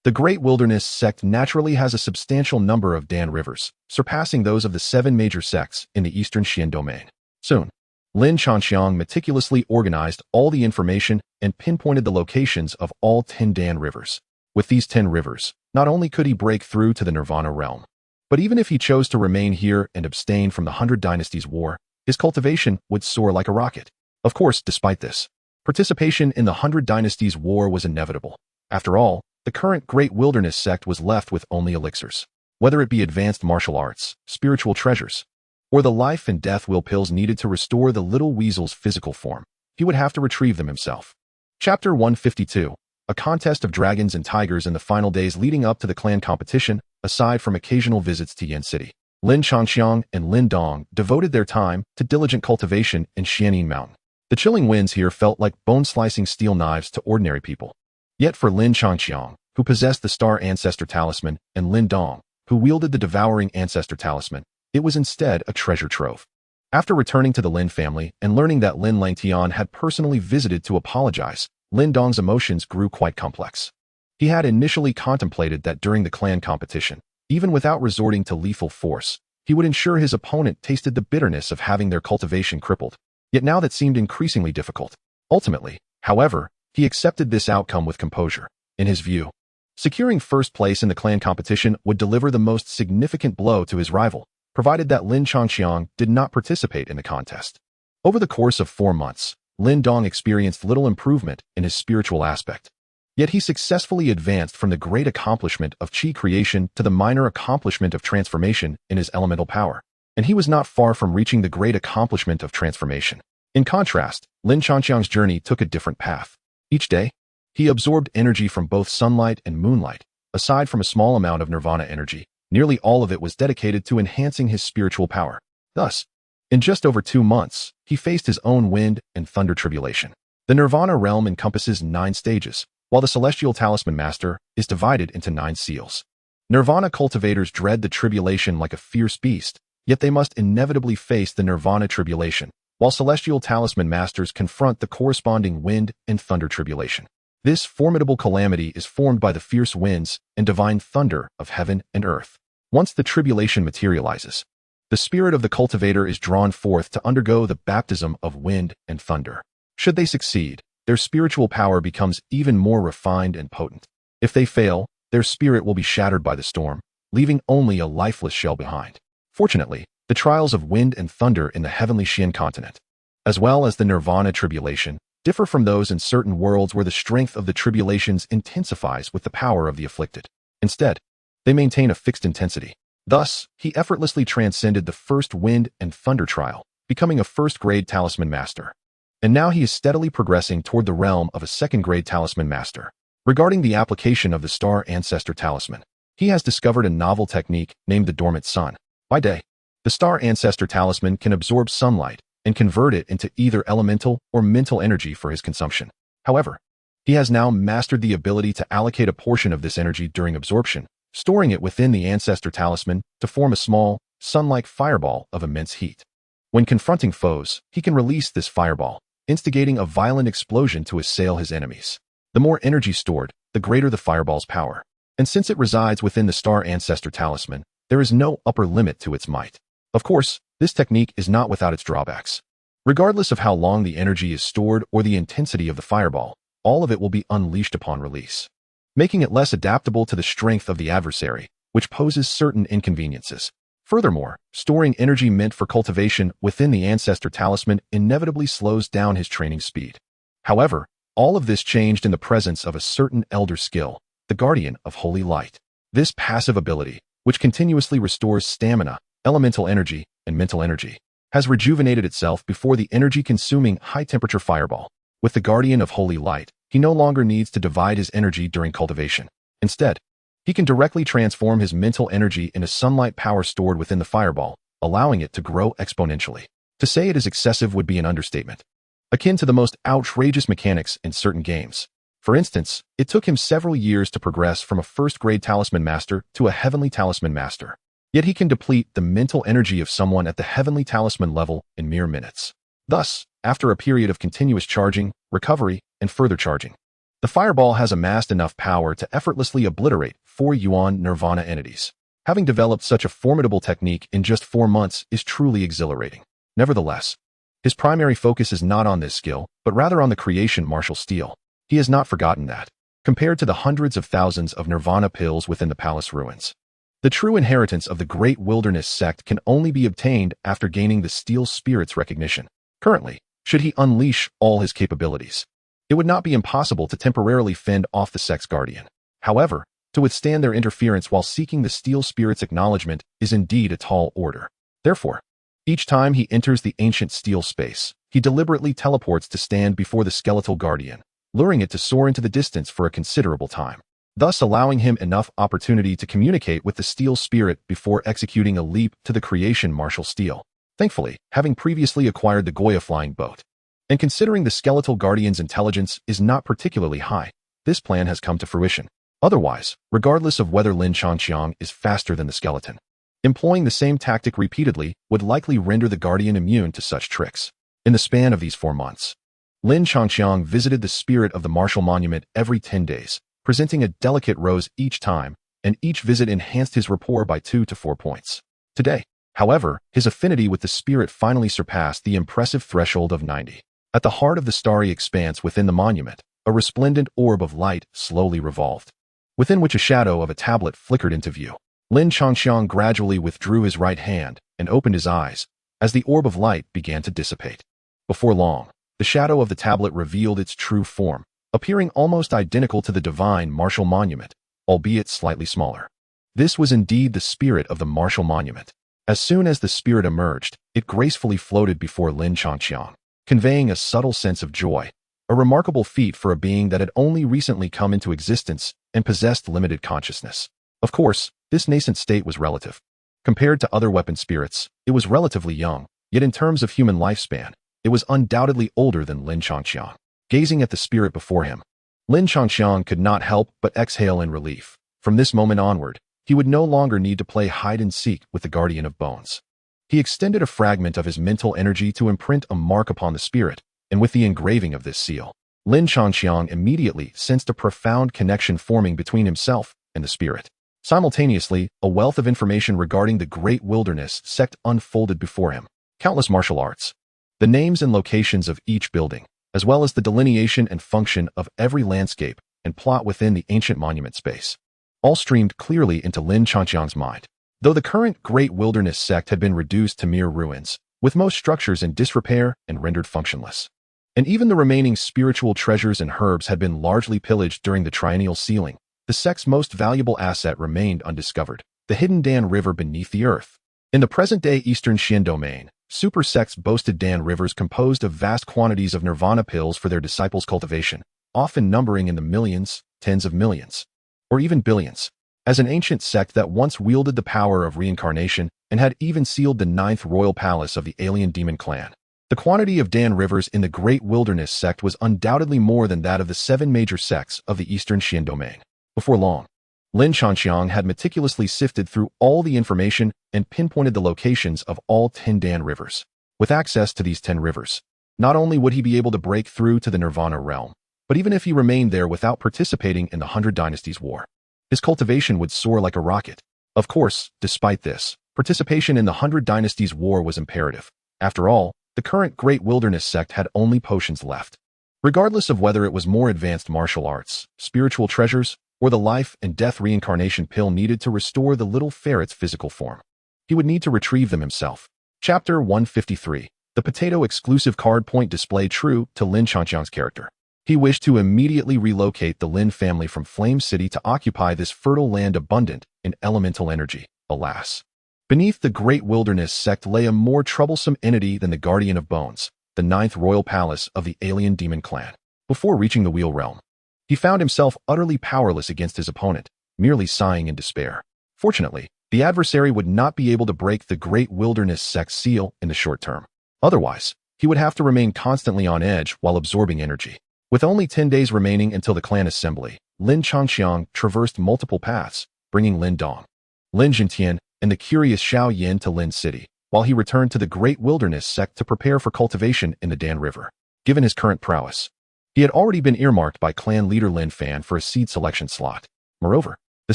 the Great Wilderness sect naturally has a substantial number of Dan rivers, surpassing those of the 7 major sects in the Eastern Xian domain. Soon, Lin Changxiang meticulously organized all the information and pinpointed the locations of all 10 Dan rivers. With these 10 rivers, not only could he break through to the Nirvana realm, but even if he chose to remain here and abstain from the 100 Dynasties War, his cultivation would soar like a rocket. Of course, despite this, participation in the 100 Dynasties War was inevitable. After all, the current Great Wilderness sect was left with only elixirs. Whether it be advanced martial arts, spiritual treasures, or the life and death will pills needed to restore the little weasel's physical form, he would have to retrieve them himself. Chapter 152. A contest of dragons and tigers in the final days leading up to the clan competition. Aside from occasional visits to Yan City, Lin Changxiang and Lin Dong devoted their time to diligent cultivation in Xianin Mountain. The chilling winds here felt like bone-slicing steel knives to ordinary people. Yet for Lin Changxiang, who possessed the Star Ancestor Talisman, and Lin Dong, who wielded the Devouring Ancestor Talisman, it was instead a treasure trove. After returning to the Lin family and learning that Lin Langtian had personally visited to apologize, Lin Dong's emotions grew quite complex. He had initially contemplated that during the clan competition, even without resorting to lethal force, he would ensure his opponent tasted the bitterness of having their cultivation crippled. Yet now that seemed increasingly difficult. Ultimately, however, he accepted this outcome with composure. In his view, securing first place in the clan competition would deliver the most significant blow to his rival, provided that Lin Changxiang did not participate in the contest. Over the course of 4 months, Lin Dong experienced little improvement in his spiritual aspect. Yet he successfully advanced from the great accomplishment of chi creation to the minor accomplishment of transformation in his elemental power. And he was not far from reaching the great accomplishment of transformation. In contrast, Lin Changqiang's journey took a different path. Each day, he absorbed energy from both sunlight and moonlight. Aside from a small amount of nirvana energy, nearly all of it was dedicated to enhancing his spiritual power. Thus, in just over 2 months, he faced his own wind and thunder tribulation. The nirvana realm encompasses 9 stages, while the celestial talisman master is divided into 9 seals. Nirvana cultivators dread the tribulation like a fierce beast, yet they must inevitably face the nirvana tribulation, while celestial talisman masters confront the corresponding wind and thunder tribulation. This formidable calamity is formed by the fierce winds and divine thunder of heaven and earth. Once the tribulation materializes, the spirit of the cultivator is drawn forth to undergo the baptism of wind and thunder. Should they succeed, their spiritual power becomes even more refined and potent. If they fail, their spirit will be shattered by the storm, leaving only a lifeless shell behind. Fortunately, the trials of wind and thunder in the heavenly Xian continent, as well as the nirvana tribulation, differ from those in certain worlds where the strength of the tribulations intensifies with the power of the afflicted. Instead, they maintain a fixed intensity. Thus, he effortlessly transcended the first wind and thunder trial, becoming a first-grade talisman master. And now he is steadily progressing toward the realm of a second-grade talisman master. Regarding the application of the Star Ancestor Talisman, he has discovered a novel technique named the Dormant Sun. By day, the Star Ancestor Talisman can absorb sunlight and convert it into either elemental or mental energy for his consumption. However, he has now mastered the ability to allocate a portion of this energy during absorption, storing it within the Ancestor Talisman to form a small, sun-like fireball of immense heat. When confronting foes, he can release this fireball, instigating a violent explosion to assail his enemies. The more energy stored, the greater the fireball's power. And since it resides within the Star Ancestor Talisman, there is no upper limit to its might. Of course, this technique is not without its drawbacks. Regardless of how long the energy is stored or the intensity of the fireball, all of it will be unleashed upon release, making it less adaptable to the strength of the adversary, which poses certain inconveniences. Furthermore, storing energy meant for cultivation within the Ancestor Talisman inevitably slows down his training speed. However, all of this changed in the presence of a certain elder skill, the Guardian of Holy Light. This passive ability, which continuously restores stamina, elemental energy, and mental energy, has rejuvenated itself before the energy-consuming high-temperature fireball. With the Guardian of Holy Light, he no longer needs to divide his energy during cultivation. Instead, he can directly transform his mental energy into sunlight power stored within the fireball, allowing it to grow exponentially. To say it is excessive would be an understatement, akin to the most outrageous mechanics in certain games. For instance, it took him several years to progress from a first-grade talisman master to a heavenly talisman master. Yet he can deplete the mental energy of someone at the heavenly talisman level in mere minutes. Thus, after a period of continuous charging, recovery, and further charging, the fireball has amassed enough power to effortlessly obliterate 4 yuan nirvana entities. Having developed such a formidable technique in just 4 months is truly exhilarating. Nevertheless, his primary focus is not on this skill, but rather on the creation martial steel. He has not forgotten that, compared to the hundreds of thousands of nirvana pills within the palace ruins, the true inheritance of the Great Wilderness sect can only be obtained after gaining the Steel Spirit's recognition. Currently, should he unleash all his capabilities, it would not be impossible to temporarily fend off the sect's guardian. However, to withstand their interference while seeking the Steel Spirit's acknowledgement is indeed a tall order. Therefore, each time he enters the ancient steel space, he deliberately teleports to stand before the skeletal guardian, luring it to soar into the distance for a considerable time, thus allowing him enough opportunity to communicate with the Steel Spirit before executing a leap to the creation martial steel. Thankfully, having previously acquired the Goya flying boat, and considering the skeletal guardian's intelligence is not particularly high, this plan has come to fruition. Otherwise, regardless of whether Lin Changqiang is faster than the skeleton, employing the same tactic repeatedly would likely render the guardian immune to such tricks. In the span of these 4 months, Lin Changqiang visited the spirit of the martial monument every 10 days, presenting a delicate rose each time, and each visit enhanced his rapport by 2 to 4 points. Today, however, his affinity with the spirit finally surpassed the impressive threshold of 90. At the heart of the starry expanse within the monument, a resplendent orb of light slowly revolved, within which a shadow of a tablet flickered into view. Lin Changqiang gradually withdrew his right hand and opened his eyes as the orb of light began to dissipate. Before long, the shadow of the tablet revealed its true form, appearing almost identical to the divine martial monument, albeit slightly smaller. This was indeed the spirit of the martial monument. As soon as the spirit emerged, it gracefully floated before Lin Changqiang, conveying a subtle sense of joy, a remarkable feat for a being that had only recently come into existence and possessed limited consciousness. Of course, this nascent state was relative. Compared to other weapon spirits, it was relatively young, yet in terms of human lifespan, it was undoubtedly older than Lin Changqiang. Gazing at the spirit before him, Lin Changqiang could not help but exhale in relief. From this moment onward, he would no longer need to play hide-and-seek with the Guardian of Bones. He extended a fragment of his mental energy to imprint a mark upon the spirit, and with the engraving of this seal, Lin Changqiang immediately sensed a profound connection forming between himself and the spirit. Simultaneously, a wealth of information regarding the Great Wilderness sect unfolded before him. Countless martial arts, the names and locations of each building, as well as the delineation and function of every landscape and plot within the ancient monument space, all streamed clearly into Lin Changqiang's mind. Though the current Great Wilderness sect had been reduced to mere ruins, with most structures in disrepair and rendered functionless, and even the remaining spiritual treasures and herbs had been largely pillaged during the triennial sealing, the sect's most valuable asset remained undiscovered, the hidden Dan River beneath the earth. In the present-day Eastern Xian domain, super sects boasted Dan rivers composed of vast quantities of nirvana pills for their disciples' cultivation, often numbering in the millions, tens of millions, or even billions. As an ancient sect that once wielded the power of reincarnation and had even sealed the 9th royal palace of the alien demon clan, the quantity of Dan rivers in the Great Wilderness sect was undoubtedly more than that of the 7 major sects of the Eastern Xian domain. Before long, Lin Changqiang had meticulously sifted through all the information and pinpointed the locations of all 10 Dan rivers. With access to these 10 rivers, not only would he be able to break through to the Nirvana realm, but even if he remained there without participating in the 100 Dynasties War, his cultivation would soar like a rocket. Of course, despite this, participation in the 100 Dynasties War was imperative. After all, the current Great Wilderness sect had only potions left. Regardless of whether it was more advanced martial arts, spiritual treasures, or the life and death reincarnation pill needed to restore the little ferret's physical form, he would need to retrieve them himself. Chapter 153. The potato exclusive card point display true to Lin Changqiang's character. He wished to immediately relocate the Lin family from Flame City to occupy this fertile land abundant in elemental energy. Alas, beneath the Great Wilderness sect lay a more troublesome entity than the Guardian of Bones, the 9th royal palace of the alien demon clan. Before reaching the Wheel Realm, he found himself utterly powerless against his opponent, merely sighing in despair. Fortunately, the adversary would not be able to break the Great Wilderness sect's seal in the short term. Otherwise, he would have to remain constantly on edge while absorbing energy. With only 10 days remaining until the clan assembly, Lin Changqiang traversed multiple paths, bringing Lin Dong, Lin Jintian, and the curious Xiao Yin to Lin City, while he returned to the Great Wilderness sect to prepare for cultivation in the Dan River. Given his current prowess, he had already been earmarked by clan leader Lin Fan for a seed selection slot. Moreover, the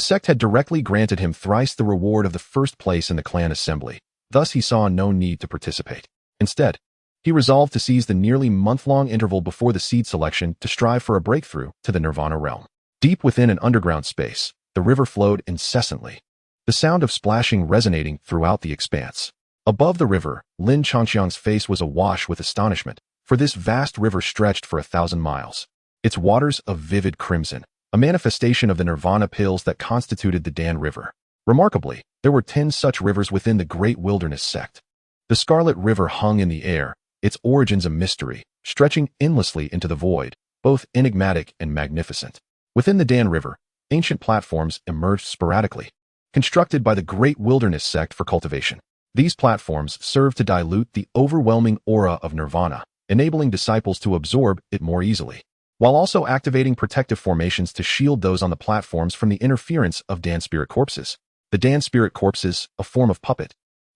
sect had directly granted him thrice the reward of the first place in the clan assembly, thus he saw no need to participate. Instead, he resolved to seize the nearly month-long interval before the seed selection to strive for a breakthrough to the Nirvana realm. Deep within an underground space, the river flowed incessantly, the sound of splashing resonating throughout the expanse. Above the river, Lin Changqiang's face was awash with astonishment, for this vast river stretched for 1,000 miles. Its waters of vivid crimson, a manifestation of the nirvana pills that constituted the Dan River. Remarkably, there were 10 such rivers within the Great Wilderness sect. The Scarlet River hung in the air, its origins a mystery, stretching endlessly into the void, both enigmatic and magnificent. Within the Dan River, ancient platforms emerged sporadically, constructed by the Great Wilderness sect for cultivation. These platforms served to dilute the overwhelming aura of nirvana, enabling disciples to absorb it more easily, while also activating protective formations to shield those on the platforms from the interference of Dan spirit corpses. The Dan spirit corpses, a form of puppet,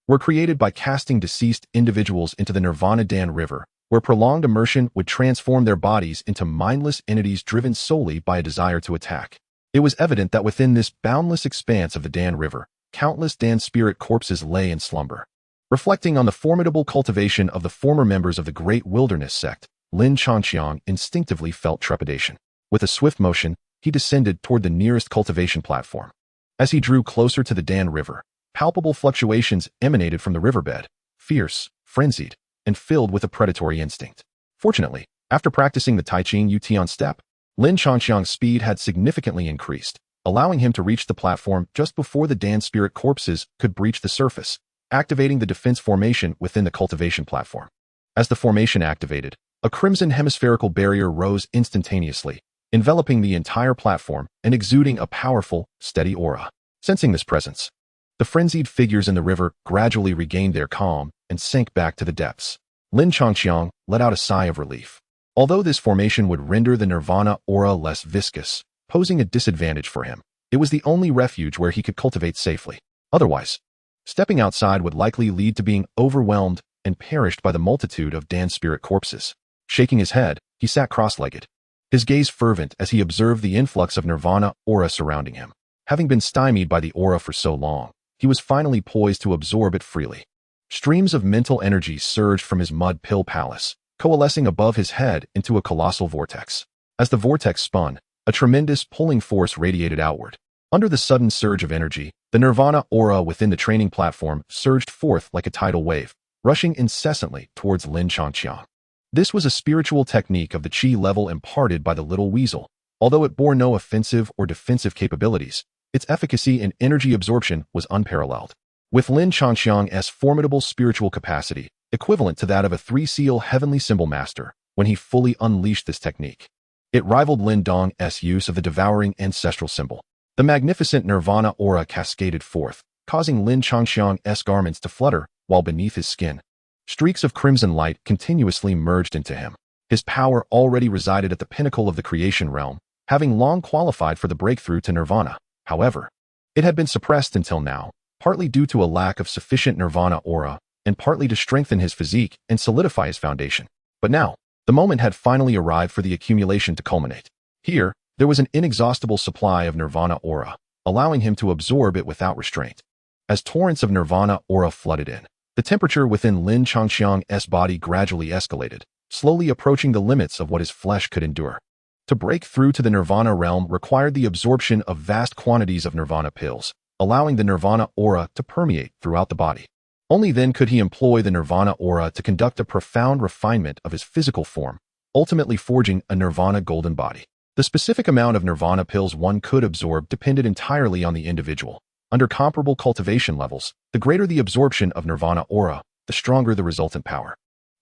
were created by casting deceased individuals into the Nirvana Dan River, where prolonged immersion would transform their bodies into mindless entities driven solely by a desire to attack. It was evident that within this boundless expanse of the Dan River, countless Dan spirit corpses lay in slumber. Reflecting on the formidable cultivation of the former members of the Great Wilderness sect, Lin Changqiang instinctively felt trepidation. With a swift motion, he descended toward the nearest cultivation platform. As he drew closer to the Dan River, palpable fluctuations emanated from the riverbed, fierce, frenzied, and filled with a predatory instinct. Fortunately, after practicing the Tai Chi Yutian step, Lin Changxiang's speed had significantly increased, allowing him to reach the platform just before the Dan spirit corpses could breach the surface, activating the defense formation within the cultivation platform. As the formation activated, a crimson hemispherical barrier rose instantaneously, enveloping the entire platform and exuding a powerful, steady aura. Sensing this presence, the frenzied figures in the river gradually regained their calm and sank back to the depths. Lin Changxiang let out a sigh of relief. Although this formation would render the nirvana aura less viscous, posing a disadvantage for him, it was the only refuge where he could cultivate safely. Otherwise, stepping outside would likely lead to being overwhelmed and perished by the multitude of Dan spirit corpses. Shaking his head, he sat cross-legged, his gaze fervent as he observed the influx of nirvana aura surrounding him. Having been stymied by the aura for so long, he was finally poised to absorb it freely. Streams of mental energy surged from his mud pill palace, coalescing above his head into a colossal vortex. As the vortex spun, a tremendous pulling force radiated outward. Under the sudden surge of energy, the nirvana aura within the training platform surged forth like a tidal wave, rushing incessantly towards Lin Changxiang. This was a spiritual technique of the chi level imparted by the little weasel. Although it bore no offensive or defensive capabilities, its efficacy in energy absorption was unparalleled. With Lin Changxiang's formidable spiritual capacity, equivalent to that of a three-seal heavenly symbol master, when he fully unleashed this technique, it rivaled Lin Dong's use of the devouring ancestral symbol. The magnificent nirvana aura cascaded forth, causing Lin Changxiang's garments to flutter, while beneath his skin, streaks of crimson light continuously merged into him. His power already resided at the pinnacle of the creation realm, having long qualified for the breakthrough to nirvana. However, it had been suppressed until now, partly due to a lack of sufficient nirvana aura, and partly to strengthen his physique and solidify his foundation. But now, the moment had finally arrived for the accumulation to culminate. Here, there was an inexhaustible supply of nirvana aura, allowing him to absorb it without restraint. As torrents of nirvana aura flooded in, the temperature within Lin Changxiang's body gradually escalated, slowly approaching the limits of what his flesh could endure. To break through to the nirvana realm required the absorption of vast quantities of nirvana pills, allowing the nirvana aura to permeate throughout the body. Only then could he employ the nirvana aura to conduct a profound refinement of his physical form, ultimately forging a nirvana golden body. The specific amount of nirvana pills one could absorb depended entirely on the individual. Under comparable cultivation levels, the greater the absorption of nirvana aura, the stronger the resultant power.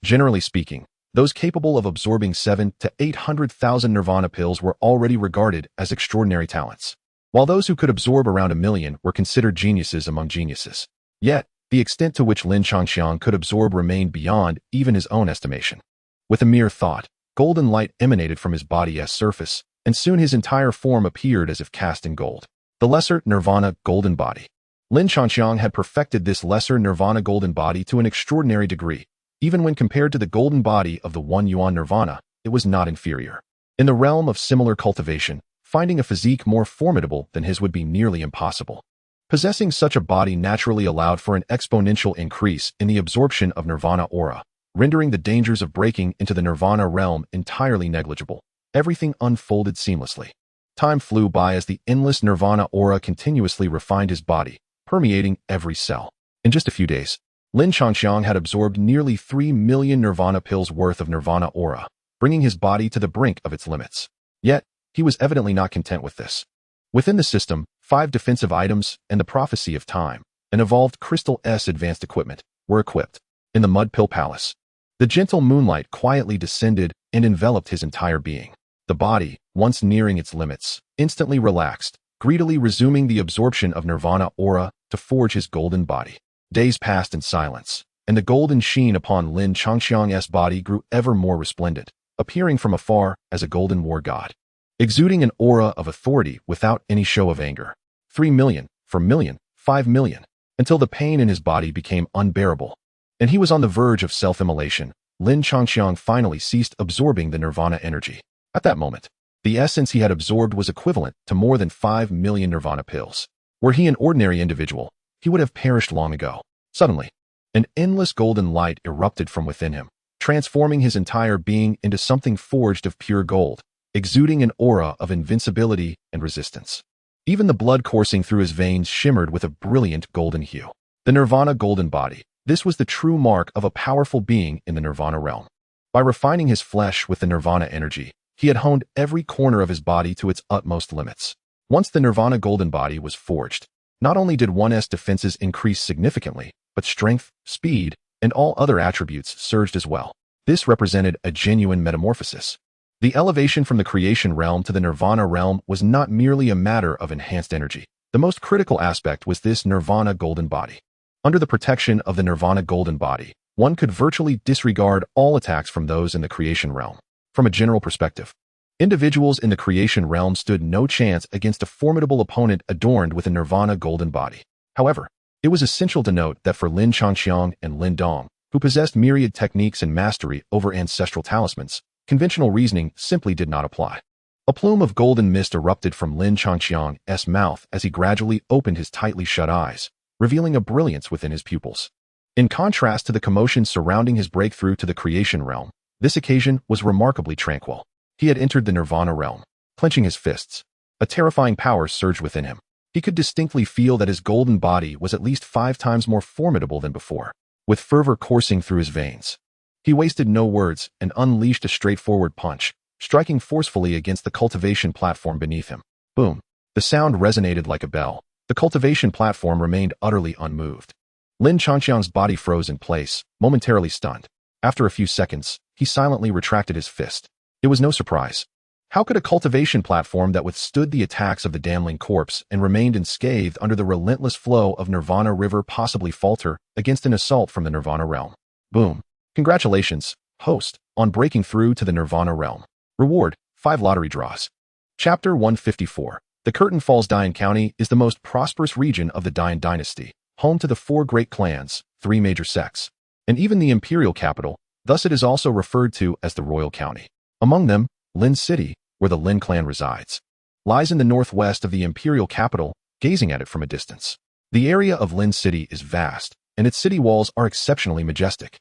Generally speaking, those capable of absorbing 700,000 to 800,000 nirvana pills were already regarded as extraordinary talents, while those who could absorb around 1 million were considered geniuses among geniuses. Yet, the extent to which Lin Changxiang could absorb remained beyond even his own estimation. With a mere thought, golden light emanated from his body's surface, and soon his entire form appeared as if cast in gold. The lesser nirvana golden body. Lin Changxiang had perfected this lesser nirvana golden body to an extraordinary degree. Even when compared to the golden body of the one yuan nirvana, it was not inferior. In the realm of similar cultivation, finding a physique more formidable than his would be nearly impossible. Possessing such a body naturally allowed for an exponential increase in the absorption of nirvana aura, rendering the dangers of breaking into the nirvana realm entirely negligible. Everything unfolded seamlessly. Time flew by as the endless nirvana aura continuously refined his body, permeating every cell. In just a few days, Lin Changxiang had absorbed nearly 3 million nirvana pills worth of nirvana aura, bringing his body to the brink of its limits. Yet, he was evidently not content with this. Within the system, 5 defensive items and the prophecy of time, an evolved Crystal S advanced equipment, were equipped. In the Mud Pill Palace, the gentle moonlight quietly descended and enveloped his entire being. The body, once nearing its limits, instantly relaxed, greedily resuming the absorption of nirvana aura to forge his golden body. Days passed in silence, and the golden sheen upon Lin Changxiang's body grew ever more resplendent, appearing from afar as a golden war god, exuding an aura of authority without any show of anger. 3 million, 4 million, 5 million, until the pain in his body became unbearable, and he was on the verge of self-immolation. Lin Changxiang finally ceased absorbing the nirvana energy. At that moment, the essence he had absorbed was equivalent to more than 5 million nirvana pills. Were he an ordinary individual, he would have perished long ago. Suddenly, an endless golden light erupted from within him, transforming his entire being into something forged of pure gold, exuding an aura of invincibility and resistance. Even the blood coursing through his veins shimmered with a brilliant golden hue. The nirvana golden body. This was the true mark of a powerful being in the nirvana realm. By refining his flesh with the nirvana energy, He had honed every corner of his body to its utmost limits. Once the Nirvana Golden Body was forged, not only did 1's defenses increase significantly, but strength, speed, and all other attributes surged as well. This represented a genuine metamorphosis. The elevation from the creation realm to the Nirvana realm was not merely a matter of enhanced energy. The most critical aspect was this Nirvana Golden Body. Under the protection of the Nirvana Golden Body, one could virtually disregard all attacks from those in the creation realm. From a general perspective, individuals in the creation realm stood no chance against a formidable opponent adorned with a Nirvana Golden Body. However, it was essential to note that for Lin Changxiang and Lin Dong, who possessed myriad techniques and mastery over ancestral talismans, conventional reasoning simply did not apply. A plume of golden mist erupted from Lin Changxiang's mouth as he gradually opened his tightly shut eyes, revealing a brilliance within his pupils. In contrast to the commotion surrounding his breakthrough to the creation realm, this occasion was remarkably tranquil. He had entered the Nirvana realm, clenching his fists. A terrifying power surged within him. He could distinctly feel that his golden body was at least 5 times more formidable than before, with fervor coursing through his veins. He wasted no words and unleashed a straightforward punch, striking forcefully against the cultivation platform beneath him. Boom! The sound resonated like a bell. The cultivation platform remained utterly unmoved. Lin Changxiang's body froze in place, momentarily stunned. After a few seconds, he silently retracted his fist. It was no surprise. How could a cultivation platform that withstood the attacks of the damning corpse and remained unscathed under the relentless flow of Nirvana River possibly falter against an assault from the Nirvana realm? Boom! Congratulations, host, on breaking through to the Nirvana realm. Reward, 5 lottery draws. Chapter 154. The Curtain Falls Dayan County is the most prosperous region of the Dayan dynasty, home to the 4 great clans, 3 major sects, and even the imperial capital. Thus it is also referred to as the Royal County. Among them, Lin City, where the Lin clan resides, lies in the northwest of the imperial capital, gazing at it from a distance. The area of Lin City is vast, and its city walls are exceptionally majestic.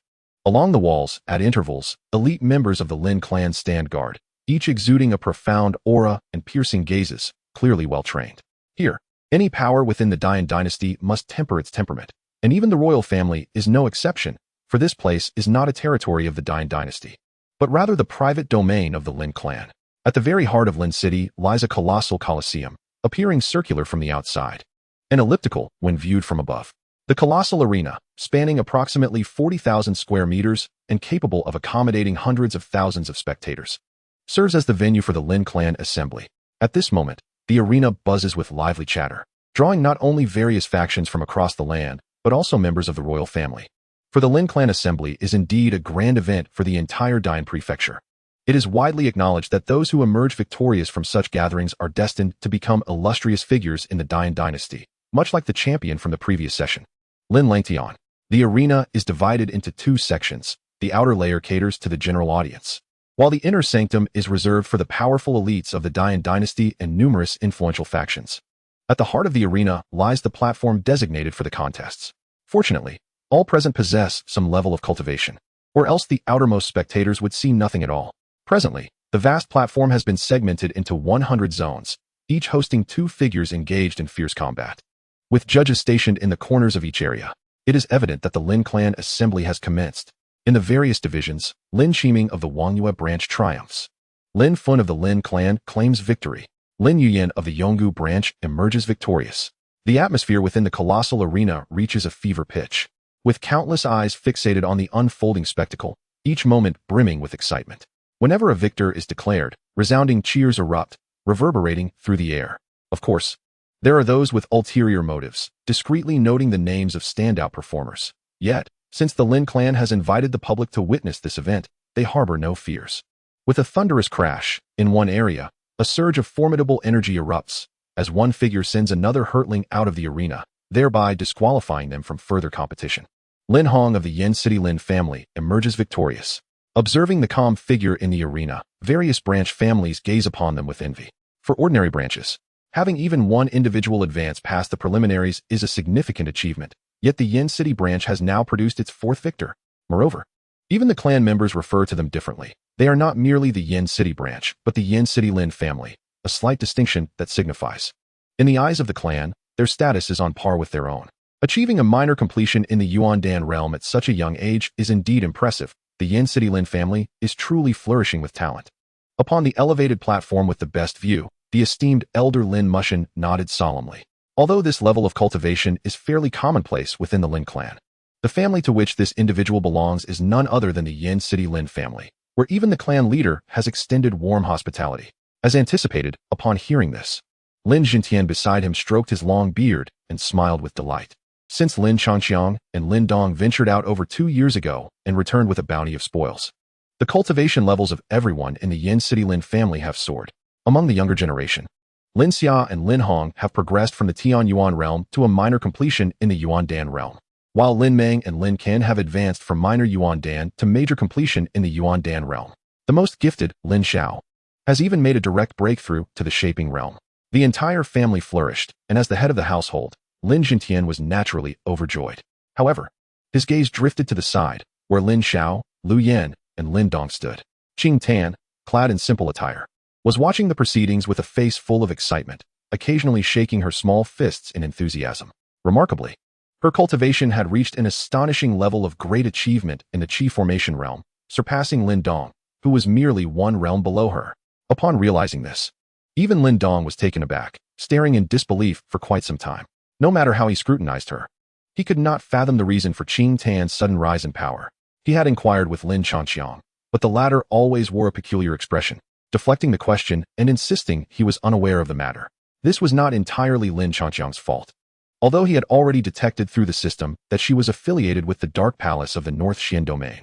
Along the walls, at intervals, elite members of the Lin clan stand guard, each exuding a profound aura and piercing gazes, clearly well-trained. Here, any power within the Dayan dynasty must temper its temperament, and even the royal family is no exception, for this place is not a territory of the Dayan dynasty, but rather the private domain of the Lin clan. At the very heart of Lin City lies a colossal coliseum, appearing circular from the outside, and elliptical when viewed from above. The colossal arena, spanning approximately 40,000 square meters and capable of accommodating hundreds of thousands of spectators, serves as the venue for the Lin clan assembly. At this moment, the arena buzzes with lively chatter, drawing not only various factions from across the land, but also members of the royal family. For the Lin clan assembly is indeed a grand event for the entire Dayan prefecture. It is widely acknowledged that those who emerge victorious from such gatherings are destined to become illustrious figures in the Dayan dynasty, much like the champion from the previous session, Lin Langtian. The arena is divided into 2 sections. The outer layer caters to the general audience, while the inner sanctum is reserved for the powerful elites of the Dayan dynasty and numerous influential factions. At the heart of the arena lies the platform designated for the contests. Fortunately, all present possess some level of cultivation, or else the outermost spectators would see nothing at all. Presently, the vast platform has been segmented into 100 zones, each hosting 2 figures engaged in fierce combat. With judges stationed in the corners of each area, it is evident that the Lin clan assembly has commenced. In the various divisions, Lin Qiming of the Wangyue branch triumphs. Lin Fun of the Lin clan claims victory. Lin Yuyan of the Yonggu branch emerges victorious. The atmosphere within the colossal arena reaches a fever pitch, with countless eyes fixated on the unfolding spectacle, each moment brimming with excitement. Whenever a victor is declared, resounding cheers erupt, reverberating through the air. Of course, there are those with ulterior motives, discreetly noting the names of standout performers. Yet, since the Lin clan has invited the public to witness this event, they harbor no fears. With a thunderous crash, in one area, a surge of formidable energy erupts, as one figure sends another hurtling out of the arena, thereby disqualifying them from further competition. Lin Hong of the Yen City Lin family emerges victorious. Observing the calm figure in the arena, various branch families gaze upon them with envy. For ordinary branches, having even one individual advance past the preliminaries is a significant achievement, yet the Yen City branch has now produced its 4th victor. Moreover, even the clan members refer to them differently. They are not merely the Yen City branch, but the Yen City Lin family, a slight distinction that signifies. In the eyes of the clan, their status is on par with their own. Achieving a minor completion in the Yuandan realm at such a young age is indeed impressive. The Yen City Lin family is truly flourishing with talent. Upon the elevated platform with the best view, the esteemed elder Lin Mushin nodded solemnly. Although this level of cultivation is fairly commonplace within the Lin clan, the family to which this individual belongs is none other than the Yin City Lin family, where even the clan leader has extended warm hospitality. As anticipated, upon hearing this, Lin Jintian beside him stroked his long beard and smiled with delight. Since Lin Changqiang and Lin Dong ventured out over 2 years ago and returned with a bounty of spoils, the cultivation levels of everyone in the Yin City Lin family have soared. Among the younger generation, Lin Xia and Lin Hong have progressed from the Tian Yuan realm to a minor completion in the Yuan Dan realm, while Lin Meng and Lin Ken have advanced from minor Yuan Dan to major completion in the Yuan Dan realm. The most gifted, Lin Xiao, has even made a direct breakthrough to the shaping realm. The entire family flourished, and as the head of the household, Lin Jintian was naturally overjoyed. However, his gaze drifted to the side, where Lin Xiao, Lu Yan, and Lin Dong stood. Qing Tan, clad in simple attire, was watching the proceedings with a face full of excitement, occasionally shaking her small fists in enthusiasm. Remarkably, her cultivation had reached an astonishing level of great achievement in the Qi formation realm, surpassing Lin Dong, who was merely one realm below her. Upon realizing this, even Lin Dong was taken aback, staring in disbelief for quite some time. No matter how he scrutinized her, he could not fathom the reason for Qing Tan's sudden rise in power. He had inquired with Lin Changqiang, but the latter always wore a peculiar expression, deflecting the question and insisting he was unaware of the matter. This was not entirely Lin Changqiang's fault, although he had already detected through the system that she was affiliated with the Dark Palace of the North Xian domain.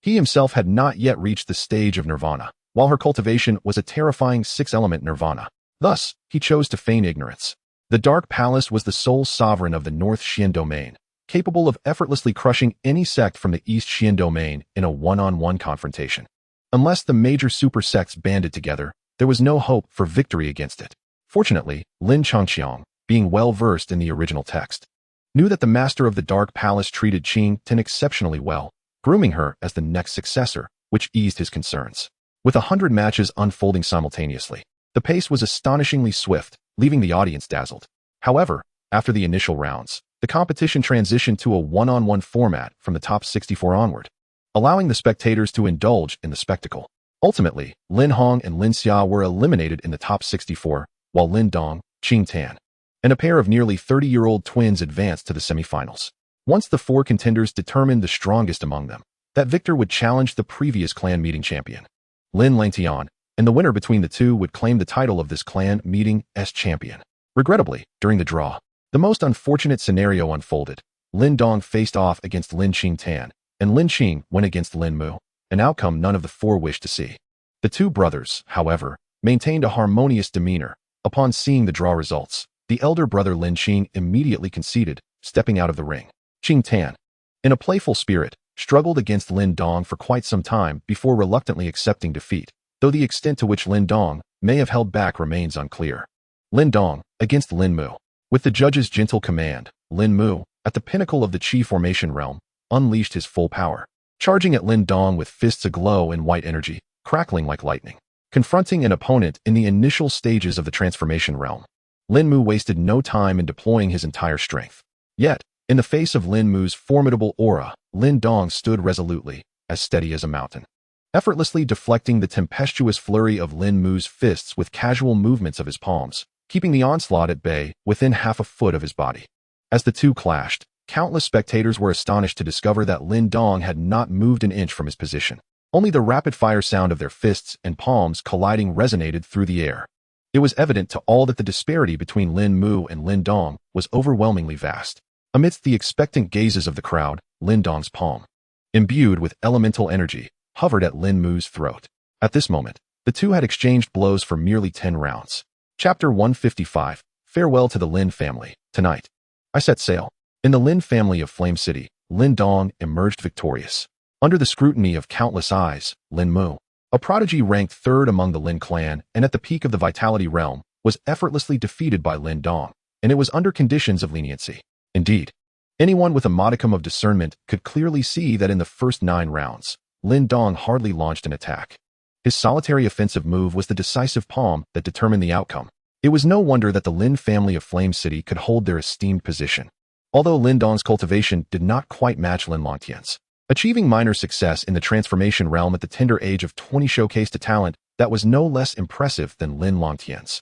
He himself had not yet reached the stage of nirvana, while her cultivation was a terrifying 6-element nirvana. Thus, he chose to feign ignorance. The Dark Palace was the sole sovereign of the North Xian domain, capable of effortlessly crushing any sect from the East Xian domain in a one-on-one confrontation. Unless the major super sects banded together, there was no hope for victory against it. Fortunately, Lin Changqiang, being well-versed in the original text, knew that the master of the Dark Palace treated Qing Tan exceptionally well, grooming her as the next successor, which eased his concerns. With 100 matches unfolding simultaneously, the pace was astonishingly swift, leaving the audience dazzled. However, after the initial rounds, the competition transitioned to a one-on-one format from the top 64 onward, allowing the spectators to indulge in the spectacle. Ultimately, Lin Hong and Lin Xia were eliminated in the top 64, while Lin Dong, Qing Tan, and a pair of nearly 30-year-old twins advanced to the semifinals. Once the 4 contenders determined the strongest among them, that victor would challenge the previous clan meeting champion, Lin Langtian, and the winner between the two would claim the title of this clan meeting's champion. Regrettably, during the draw, the most unfortunate scenario unfolded. Lin Dong faced off against Lin Qing Tan, and Lin Qing went against Lin Mu, an outcome none of the 4 wished to see. The 2 brothers, however, maintained a harmonious demeanor. Upon seeing the draw results, the elder brother Lin Qing immediately conceded, stepping out of the ring. Qing Tan, in a playful spirit, struggled against Lin Dong for quite some time before reluctantly accepting defeat, though the extent to which Lin Dong may have held back remains unclear. Lin Dong against Lin Mu. With the judge's gentle command, Lin Mu, at the pinnacle of the Qi formation realm, unleashed his full power, charging at Lin Dong with fists aglow in white energy, crackling like lightning. Confronting an opponent in the initial stages of the transformation realm, Lin Mu wasted no time in deploying his entire strength. Yet, in the face of Lin Mu's formidable aura, Lin Dong stood resolutely, as steady as a mountain, effortlessly deflecting the tempestuous flurry of Lin Mu's fists with casual movements of his palms, keeping the onslaught at bay within half a foot of his body. As the two clashed, countless spectators were astonished to discover that Lin Dong had not moved an inch from his position. Only the rapid-fire sound of their fists and palms colliding resonated through the air. It was evident to all that the disparity between Lin Mu and Lin Dong was overwhelmingly vast. Amidst the expectant gazes of the crowd, Lin Dong's palm, imbued with elemental energy, hovered at Lin Mu's throat. At this moment, the two had exchanged blows for merely 10 rounds. Chapter 155, Farewell to the Lin family. Tonight, I set sail. In the Lin family of Flame City, Lin Dong emerged victorious. Under the scrutiny of countless eyes, Lin Mu, a prodigy ranked 3rd among the Lin clan and at the peak of the Vitality realm, was effortlessly defeated by Lin Dong, and it was under conditions of leniency. Indeed, anyone with a modicum of discernment could clearly see that in the first 9 rounds, Lin Dong hardly launched an attack. His solitary offensive move was the decisive palm that determined the outcome. It was no wonder that the Lin family of Flame City could hold their esteemed position. Although Lin Dong's cultivation did not quite match Lin Langtian's, achieving minor success in the transformation realm at the tender age of 20 showcased a talent that was no less impressive than Lin Longtian's.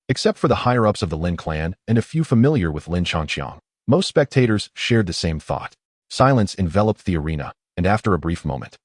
Except for the higher-ups of the Lin clan and a few familiar with Lin Changqiang, most spectators shared the same thought. Silence enveloped the arena, and after a brief moment,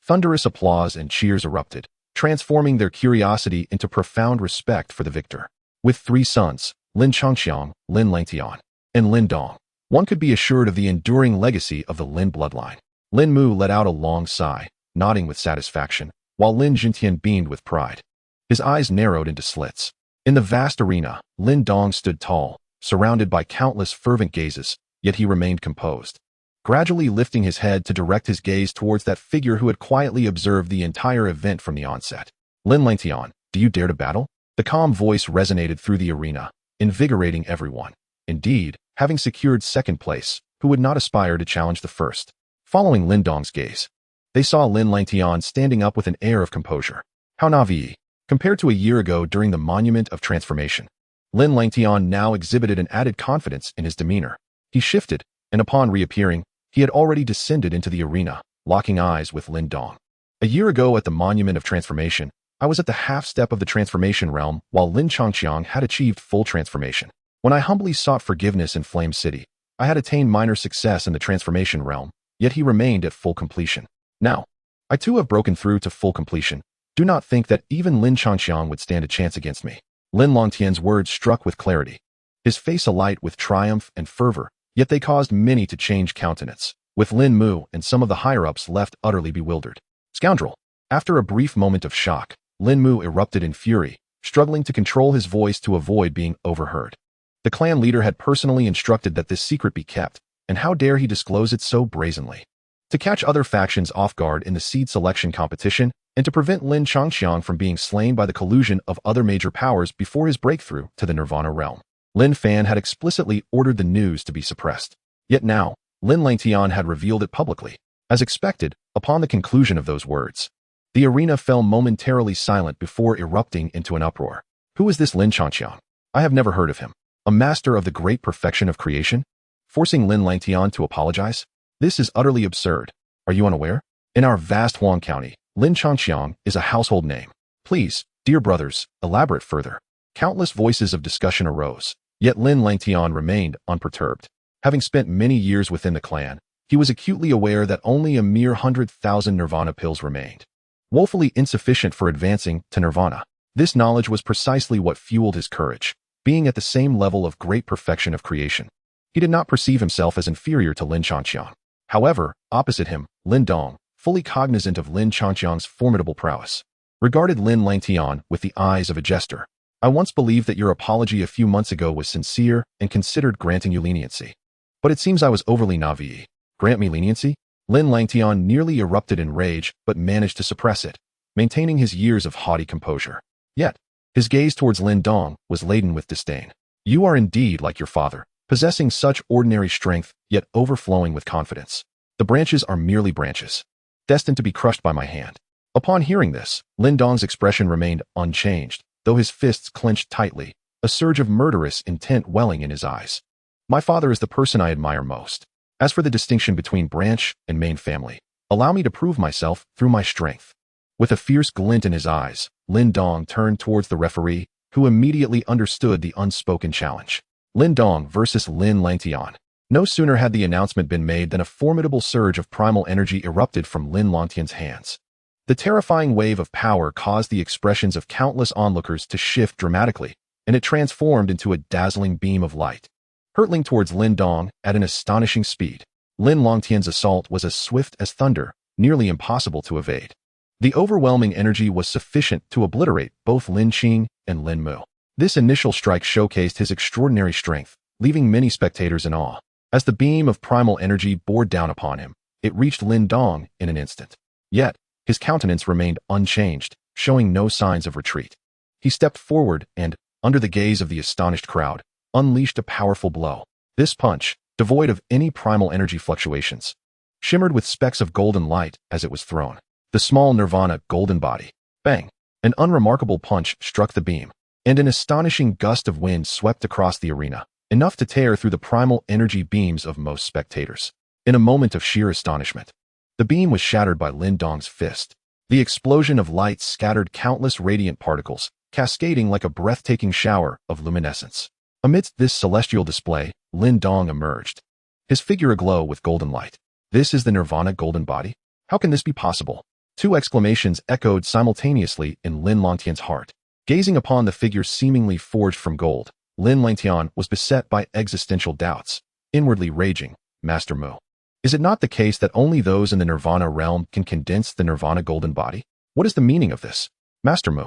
thunderous applause and cheers erupted, transforming their curiosity into profound respect for the victor. With 3 sons, Lin Changqiang, Lin Langtian, and Lin Dong, one could be assured of the enduring legacy of the Lin bloodline. Lin Mu let out a long sigh, nodding with satisfaction, while Lin Jintian beamed with pride. His eyes narrowed into slits. In the vast arena, Lin Dong stood tall, surrounded by countless fervent gazes, yet he remained composed, gradually lifting his head to direct his gaze towards that figure who had quietly observed the entire event from the onset. Lin Langtian, do you dare to battle? The calm voice resonated through the arena, invigorating everyone. Indeed, having secured second place, who would not aspire to challenge the first? Following Lin Dong's gaze, they saw Lin Langtian standing up with an air of composure. How naive. Compared to a year ago during the Monument of Transformation, Lin Langtian now exhibited an added confidence in his demeanor. He shifted, and upon reappearing, he had already descended into the arena, locking eyes with Lin Dong. A year ago at the Monument of Transformation, I was at the half-step of the transformation realm while Lin Changqiang had achieved full transformation. When I humbly sought forgiveness in Flame City, I had attained minor success in the transformation realm, yet he remained at full completion. Now, I too have broken through to full completion. Do not think that even Lin Changqiang would stand a chance against me. Lin Longtian's words struck with clarity, his face alight with triumph and fervor, yet they caused many to change countenance, with Lin Mu and some of the higher-ups left utterly bewildered. Scoundrel! After a brief moment of shock, Lin Mu erupted in fury, struggling to control his voice to avoid being overheard. The clan leader had personally instructed that this secret be kept, and how dare he disclose it so brazenly? To catch other factions off guard in the seed selection competition, and to prevent Lin Changqiang from being slain by the collusion of other major powers before his breakthrough to the Nirvana realm. Lin Fan had explicitly ordered the news to be suppressed. Yet now, Lin Langtian had revealed it publicly. As expected, upon the conclusion of those words, the arena fell momentarily silent before erupting into an uproar. Who is this Lin Changqiang? I have never heard of him. A master of the great perfection of creation? Forcing Lin Langtian to apologize? This is utterly absurd. Are you unaware? In our vast Huang County, Lin Changqiang is a household name. Please, dear brothers, elaborate further. Countless voices of discussion arose, yet Lin Langtian remained unperturbed. Having spent many years within the clan, he was acutely aware that only a mere 100,000 Nirvana pills remained, woefully insufficient for advancing to Nirvana. This knowledge was precisely what fueled his courage, being at the same level of great perfection of creation. He did not perceive himself as inferior to Lin Changqiang. However, opposite him, Lin Dong, fully cognizant of Lin Changqiang's formidable prowess, regarded Lin Langtian with the eyes of a jester. I once believed that your apology a few months ago was sincere and considered granting you leniency. But it seems I was overly naive. Grant me leniency? Lin Langtian nearly erupted in rage but managed to suppress it, maintaining his years of haughty composure. Yet, his gaze towards Lin Dong was laden with disdain. You are indeed like your father, possessing such ordinary strength yet overflowing with confidence. The branches are merely branches, destined to be crushed by my hand. Upon hearing this, Lin Dong's expression remained unchanged, though his fists clenched tightly, a surge of murderous intent welling in his eyes. My father is the person I admire most. As for the distinction between branch and main family, allow me to prove myself through my strength. With a fierce glint in his eyes, Lin Dong turned towards the referee, who immediately understood the unspoken challenge. Lin Dong versus Lin Langtian. No sooner had the announcement been made than a formidable surge of primal energy erupted from Lin Longtian's hands. The terrifying wave of power caused the expressions of countless onlookers to shift dramatically, and it transformed into a dazzling beam of light, hurtling towards Lin Dong at an astonishing speed. Lin Longtian's assault was as swift as thunder, nearly impossible to evade. The overwhelming energy was sufficient to obliterate both Lin Qing and Lin Mu. This initial strike showcased his extraordinary strength, leaving many spectators in awe. As the beam of primal energy bore down upon him, it reached Lin Dong in an instant. Yet, his countenance remained unchanged, showing no signs of retreat. He stepped forward and, under the gaze of the astonished crowd, unleashed a powerful blow. This punch, devoid of any primal energy fluctuations, shimmered with specks of golden light as it was thrown. The small Nirvana golden body. Bang! An unremarkable punch struck the beam, and an astonishing gust of wind swept across the arena, enough to tear through the primal energy beams of most spectators. In a moment of sheer astonishment, the beam was shattered by Lin Dong's fist, The explosion of light scattered countless radiant particles, cascading like a breathtaking shower of luminescence. Amidst this celestial display, Lin Dong emerged, his figure aglow with golden light. This is the Nirvana golden body? How can this be possible? Two exclamations echoed simultaneously in Lin Longtian's heart. Gazing upon the figure seemingly forged from gold, Lin Longtian was beset by existential doubts, inwardly raging, Master Mu. Is it not the case that only those in the Nirvana realm can condense the Nirvana golden body? What is the meaning of this? Master Mu,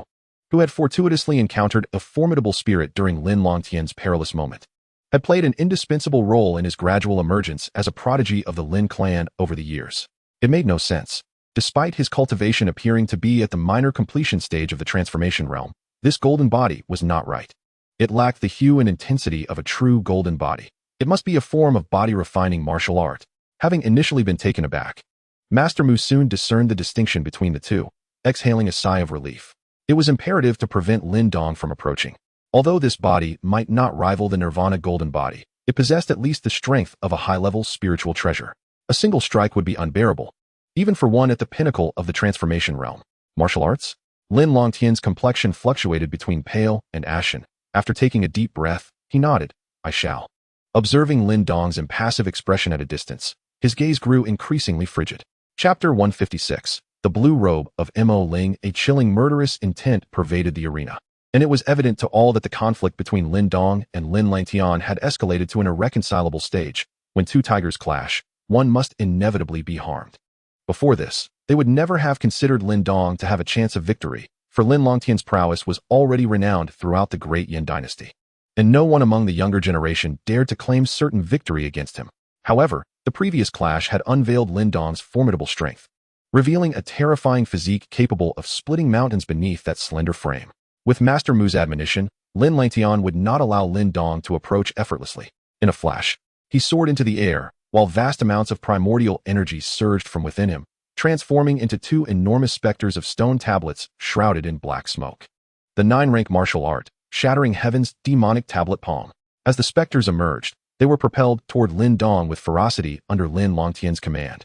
who had fortuitously encountered a formidable spirit during Lin Longtian's perilous moment, had played an indispensable role in his gradual emergence as a prodigy of the Lin clan over the years. It made no sense. Despite his cultivation appearing to be at the minor completion stage of the transformation realm, this golden body was not right. It lacked the hue and intensity of a true golden body. It must be a form of body-refining martial art. Having initially been taken aback, Master Mu soon discerned the distinction between the two, exhaling a sigh of relief. It was imperative to prevent Lin Dong from approaching. Although this body might not rival the Nirvana golden body, it possessed at least the strength of a high-level spiritual treasure. A single strike would be unbearable, even for one at the pinnacle of the transformation realm. Martial arts? Lin Longtian's complexion fluctuated between pale and ashen. After taking a deep breath, he nodded. I shall. Observing Lin Dong's impassive expression at a distance, his gaze grew increasingly frigid. Chapter 156. The blue robe of Mo Ling. A chilling murderous intent pervaded the arena, and it was evident to all that the conflict between Lin Dong and Lin Longtian had escalated to an irreconcilable stage. When two tigers clash, one must inevitably be harmed. Before this, they would never have considered Lin Dong to have a chance of victory, for Lin Longtian's prowess was already renowned throughout the great Yin dynasty, and no one among the younger generation dared to claim certain victory against him. However, the previous clash had unveiled Lin Dong's formidable strength, revealing a terrifying physique capable of splitting mountains beneath that slender frame. With Master Mu's admonition, Lin Longtian would not allow Lin Dong to approach effortlessly. In a flash, he soared into the air, while vast amounts of primordial energy surged from within him, transforming into two enormous specters of stone tablets shrouded in black smoke. The 9-rank martial art, shattering heaven's demonic tablet palm. As the specters emerged, they were propelled toward Lin Dong with ferocity under Lin Longtian's command,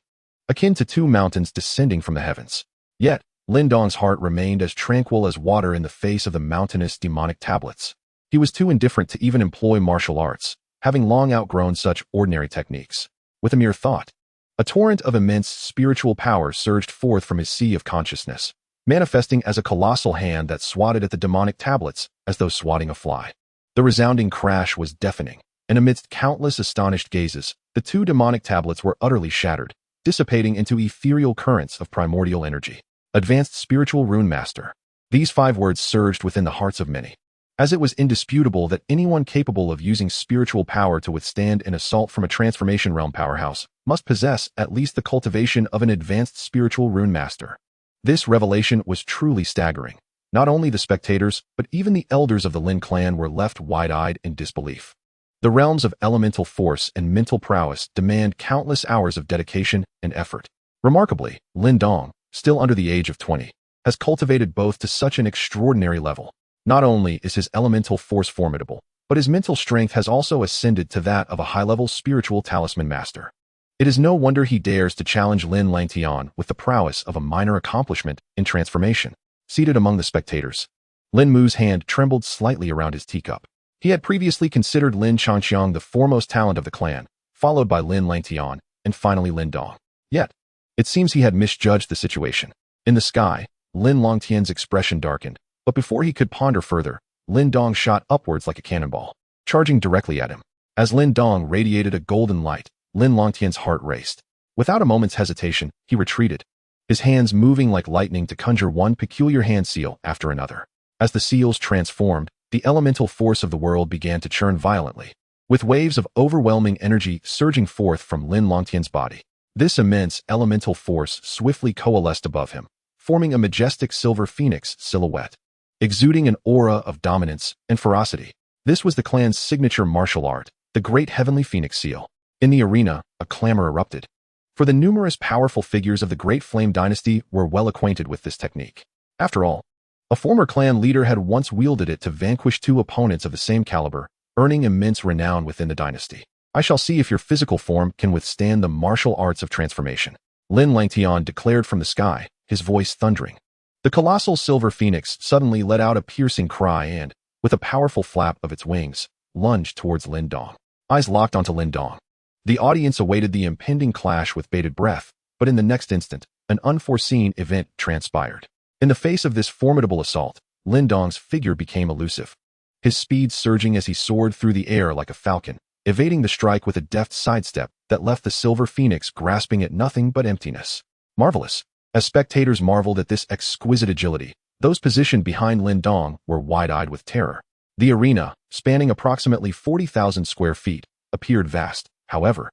akin to two mountains descending from the heavens. Yet, Lin Dong's heart remained as tranquil as water in the face of the mountainous demonic tablets. He was too indifferent to even employ martial arts, having long outgrown such ordinary techniques. With a mere thought, a torrent of immense spiritual power surged forth from his sea of consciousness, manifesting as a colossal hand that swatted at the demonic tablets as though swatting a fly. The resounding crash was deafening, and amidst countless astonished gazes, the two demonic tablets were utterly shattered, dissipating into ethereal currents of primordial energy. Advanced Spiritual Rune Master. These 5 words surged within the hearts of many, as it was indisputable that anyone capable of using spiritual power to withstand an assault from a transformation realm powerhouse must possess at least the cultivation of an advanced spiritual rune master. This revelation was truly staggering. Not only the spectators, but even the elders of the Lin clan were left wide-eyed in disbelief. The realms of elemental force and mental prowess demand countless hours of dedication and effort. Remarkably, Lin Dong, still under the age of 20, has cultivated both to such an extraordinary level. Not only is his elemental force formidable, but his mental strength has also ascended to that of a high-level spiritual talisman master. It is no wonder he dares to challenge Lin Longtian with the prowess of a minor accomplishment in transformation. Seated among the spectators, Lin Mu's hand trembled slightly around his teacup. He had previously considered Lin Changqiang the foremost talent of the clan, followed by Lin Longtian, and finally Lin Dong. Yet, it seems he had misjudged the situation. In the sky, Lin Longtian's expression darkened, but before he could ponder further, Lin Dong shot upwards like a cannonball, charging directly at him. As Lin Dong radiated a golden light, Lin Longtian's heart raced. Without a moment's hesitation, he retreated, his hands moving like lightning to conjure one peculiar hand seal after another. As the seals transformed, the elemental force of the world began to churn violently, with waves of overwhelming energy surging forth from Lin Longtian's body. This immense elemental force swiftly coalesced above him, forming a majestic silver phoenix silhouette, exuding an aura of dominance and ferocity. This was the clan's signature martial art, the Great Heavenly Phoenix Seal. In the arena, a clamor erupted, for the numerous powerful figures of the Great Flame Dynasty were well acquainted with this technique. After all, a former clan leader had once wielded it to vanquish 2 opponents of the same caliber, earning immense renown within the dynasty. I shall see if your physical form can withstand the martial arts of transformation. Lin Longtian declared from the sky, his voice thundering. The colossal silver phoenix suddenly let out a piercing cry and, with a powerful flap of its wings, lunged towards Lin Dong. Eyes locked onto Lin Dong. The audience awaited the impending clash with bated breath, but in the next instant, an unforeseen event transpired. In the face of this formidable assault, Lin Dong's figure became elusive, his speed surging as he soared through the air like a falcon, evading the strike with a deft sidestep that left the silver phoenix grasping at nothing but emptiness. Marvelous. As spectators marveled at this exquisite agility, those positioned behind Lin Dong were wide-eyed with terror. The arena, spanning approximately 40,000 square feet, appeared vast. However,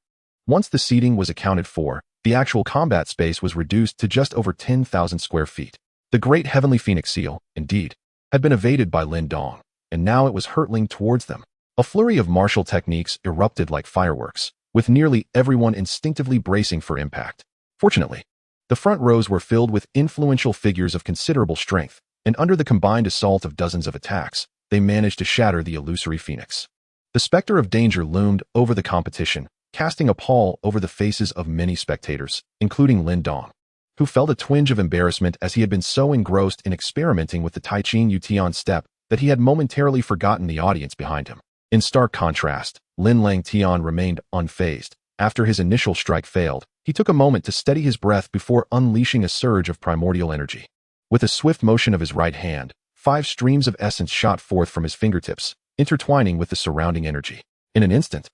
once the seating was accounted for, the actual combat space was reduced to just over 10,000 square feet. The great heavenly phoenix seal, indeed, had been evaded by Lin Dong, and now it was hurtling towards them. A flurry of martial techniques erupted like fireworks, with nearly everyone instinctively bracing for impact. Fortunately, the front rows were filled with influential figures of considerable strength, and under the combined assault of dozens of attacks, they managed to shatter the illusory phoenix. The specter of danger loomed over the competition, casting a pall over the faces of many spectators, including Lin Dong, who felt a twinge of embarrassment as he had been so engrossed in experimenting with the Tai Chi Yutian step that he had momentarily forgotten the audience behind him. In stark contrast, Lin Lang Tian remained unfazed. After his initial strike failed, he took a moment to steady his breath before unleashing a surge of primordial energy. With a swift motion of his right hand, 5 streams of essence shot forth from his fingertips, intertwining with the surrounding energy. In an instant,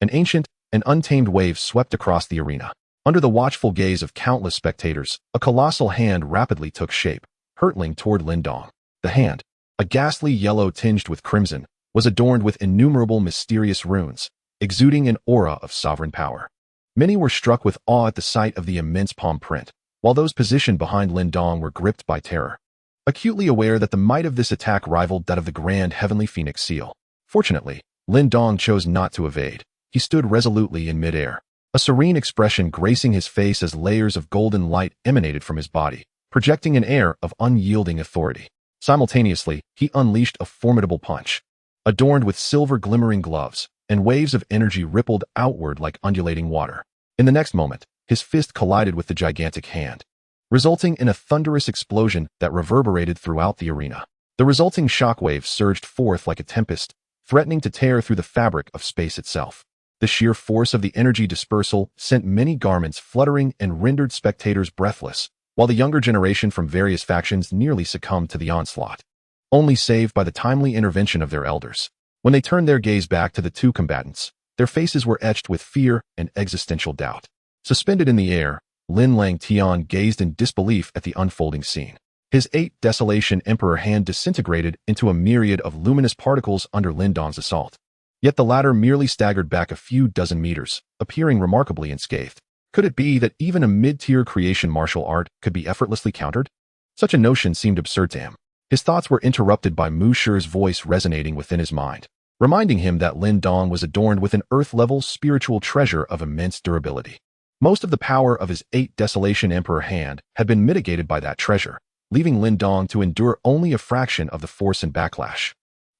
an ancient and untamed wave swept across the arena. Under the watchful gaze of countless spectators, a colossal hand rapidly took shape, hurtling toward Lin Dong. The hand, a ghastly yellow tinged with crimson, was adorned with innumerable mysterious runes, exuding an aura of sovereign power. Many were struck with awe at the sight of the immense palm print, while those positioned behind Lin Dong were gripped by terror, acutely aware that the might of this attack rivaled that of the grand heavenly phoenix seal. Fortunately, Lin Dong chose not to evade. He stood resolutely in midair, a serene expression gracing his face as layers of golden light emanated from his body, projecting an air of unyielding authority. Simultaneously, he unleashed a formidable punch, adorned with silver glimmering gloves, and waves of energy rippled outward like undulating water. In the next moment, his fist collided with the gigantic hand, resulting in a thunderous explosion that reverberated throughout the arena. The resulting shockwaves surged forth like a tempest, threatening to tear through the fabric of space itself. The sheer force of the energy dispersal sent many garments fluttering and rendered spectators breathless, while the younger generation from various factions nearly succumbed to the onslaught, only saved by the timely intervention of their elders. When they turned their gaze back to the two combatants, their faces were etched with fear and existential doubt. Suspended in the air, Lin Lang Tian gazed in disbelief at the unfolding scene. His 8 Desolation Emperor hand disintegrated into a myriad of luminous particles under Lin Dong's assault. Yet the latter merely staggered back a few dozen meters, appearing remarkably unscathed. Could it be that even a mid-tier creation martial art could be effortlessly countered? Such a notion seemed absurd to him. His thoughts were interrupted by Mu Shi's voice resonating within his mind, reminding him that Lin Dong was adorned with an earth-level spiritual treasure of immense durability. Most of the power of his 8 Desolation Emperor hand had been mitigated by that treasure, leaving Lin Dong to endure only a fraction of the force and backlash.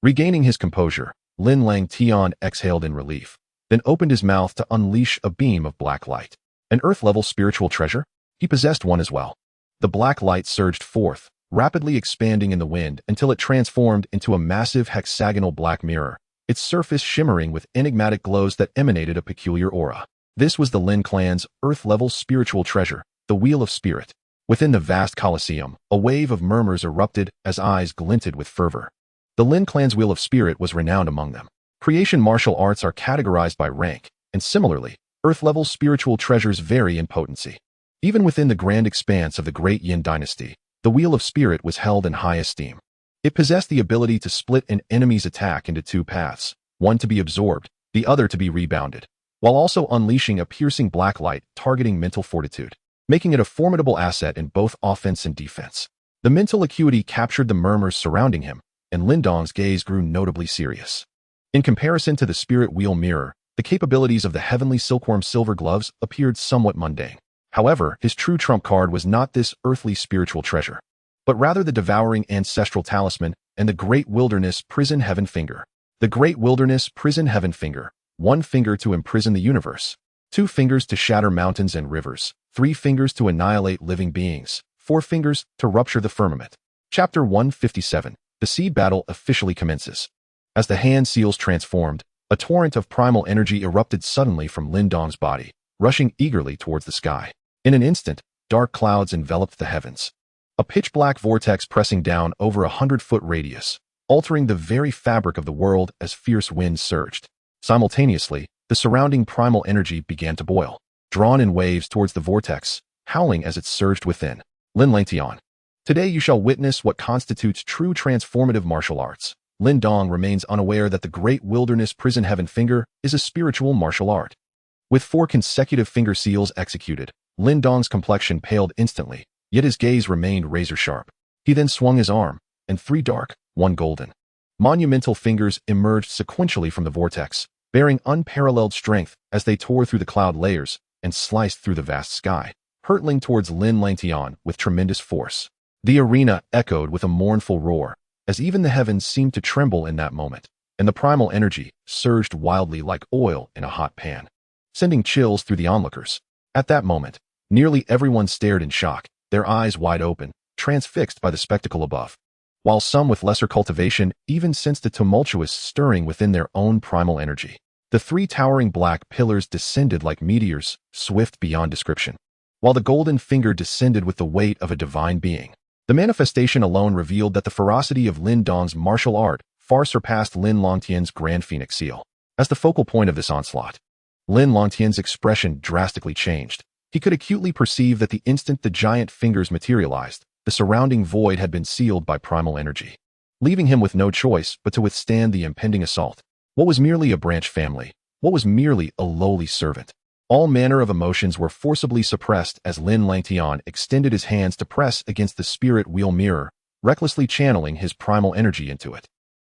Regaining his composure, Lin Lang Tian exhaled in relief, then opened his mouth to unleash a beam of black light. An earth-level spiritual treasure? He possessed one as well. The black light surged forth, rapidly expanding in the wind until it transformed into a massive hexagonal black mirror, its surface shimmering with enigmatic glows that emanated a peculiar aura. This was the Lin clan's earth-level spiritual treasure, the Wheel of Spirit. Within the vast Colosseum, a wave of murmurs erupted as eyes glinted with fervor. The Lin clan's Wheel of Spirit was renowned among them. Creation martial arts are categorized by rank, and similarly, earth-level spiritual treasures vary in potency. Even within the grand expanse of the Great Yin Dynasty, the Wheel of Spirit was held in high esteem. It possessed the ability to split an enemy's attack into 2 paths, one to be absorbed, the other to be rebounded, while also unleashing a piercing black light targeting mental fortitude, making it a formidable asset in both offense and defense. The mental acuity captured the murmurs surrounding him, and Lin Dong's gaze grew notably serious. In comparison to the Spirit Wheel Mirror, the capabilities of the heavenly silkworm silver gloves appeared somewhat mundane. However, his true trump card was not this earthly spiritual treasure, but rather the devouring ancestral talisman and the Great Wilderness Prison Heaven Finger. The Great Wilderness Prison Heaven Finger, 1 finger to imprison the universe, 2 fingers to shatter mountains and rivers, 3 fingers to annihilate living beings, 4 fingers to rupture the firmament. Chapter 157. The seed battle officially commences. As the hand seals transformed, a torrent of primal energy erupted suddenly from Lin Dong's body, rushing eagerly towards the sky. In an instant, dark clouds enveloped the heavens. A pitch-black vortex pressing down over 100-foot radius, altering the very fabric of the world as fierce winds surged. Simultaneously, the surrounding primal energy began to boil, drawn in waves towards the vortex, howling as it surged within. Lin Langtian. Today you shall witness what constitutes true transformative martial arts. Lin Dong remains unaware that the Great Wilderness Prison Heaven Finger is a spiritual martial art. With 4 consecutive finger seals executed, Lin Dong's complexion paled instantly, yet his gaze remained razor-sharp. He then swung his arm, and 3 dark, 1 golden, monumental fingers emerged sequentially from the vortex, bearing unparalleled strength as they tore through the cloud layers and sliced through the vast sky, hurtling towards Lin Langtian with tremendous force. The arena echoed with a mournful roar, as even the heavens seemed to tremble in that moment, and the primal energy surged wildly like oil in a hot pan, sending chills through the onlookers. At that moment, nearly everyone stared in shock, their eyes wide open, transfixed by the spectacle above, while some with lesser cultivation even sensed a tumultuous stirring within their own primal energy. The 3 towering black pillars descended like meteors, swift beyond description, while the golden finger descended with the weight of a divine being. The manifestation alone revealed that the ferocity of Lin Dong's martial art far surpassed Lin Langtian's Grand Phoenix Seal. As the focal point of this onslaught, Lin Langtian's expression drastically changed. He could acutely perceive that the instant the giant fingers materialized, the surrounding void had been sealed by primal energy, leaving him with no choice but to withstand the impending assault. What was merely a branch family? What was merely a lowly servant? All manner of emotions were forcibly suppressed as Lin Langtian extended his hands to press against the spirit wheel mirror, recklessly channeling his primal energy into it.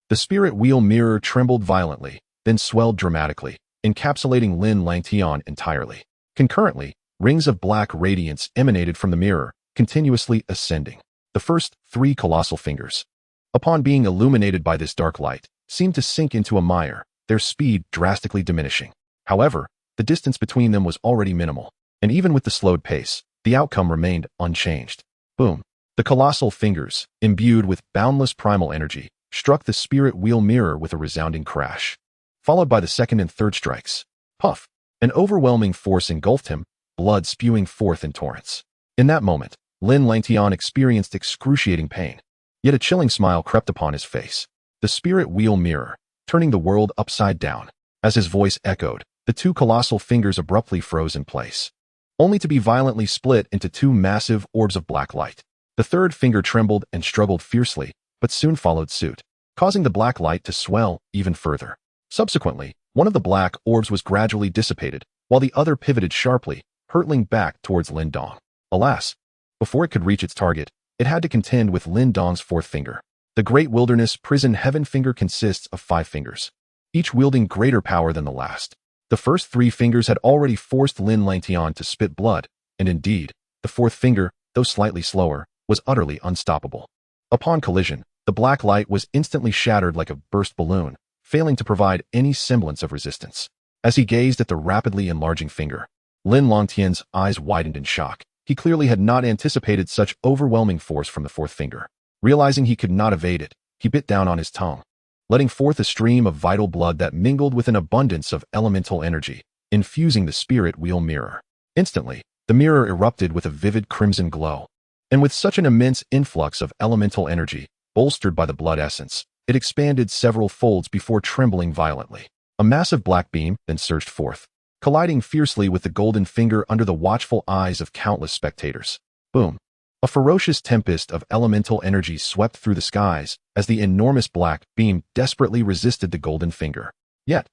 The spirit wheel mirror trembled violently, then swelled dramatically, encapsulating Lin Langtian entirely. Concurrently, rings of black radiance emanated from the mirror, continuously ascending. The first 3 colossal fingers, upon being illuminated by this dark light, seemed to sink into a mire, their speed drastically diminishing. However, the distance between them was already minimal, and even with the slowed pace, the outcome remained unchanged. Boom! The colossal fingers, imbued with boundless primal energy, struck the spirit wheel mirror with a resounding crash, followed by the second and third strikes. Puff! An overwhelming force engulfed him, blood spewing forth in torrents. In that moment, Lin Langtian experienced excruciating pain, yet a chilling smile crept upon his face. The spirit wheel mirror, turning the world upside down. As his voice echoed, the 2 colossal fingers abruptly froze in place, only to be violently split into 2 massive orbs of black light. The third finger trembled and struggled fiercely, but soon followed suit, causing the black light to swell even further. Subsequently, one of the black orbs was gradually dissipated, while the other pivoted sharply, hurtling back towards Lin Dong. Alas, before it could reach its target, it had to contend with Lin Dong's 4th finger. The Great Wilderness Prison Heaven Finger consists of 5 fingers, each wielding greater power than the last. The first 3 fingers had already forced Lin Langtian to spit blood, and indeed, the 4th finger, though slightly slower, was utterly unstoppable. Upon collision, the black light was instantly shattered like a burst balloon, failing to provide any semblance of resistance. As he gazed at the rapidly enlarging finger, Lin Langtian's eyes widened in shock. He clearly had not anticipated such overwhelming force from the 4th finger. Realizing he could not evade it, he bit down on his tongue, letting forth a stream of vital blood that mingled with an abundance of elemental energy, infusing the spirit wheel mirror. Instantly, the mirror erupted with a vivid crimson glow, and with such an immense influx of elemental energy, bolstered by the blood essence, it expanded several folds before trembling violently. A massive black beam then surged forth, colliding fiercely with the golden finger under the watchful eyes of countless spectators. Boom! A ferocious tempest of elemental energy swept through the skies as the enormous black beam desperately resisted the golden finger. Yet,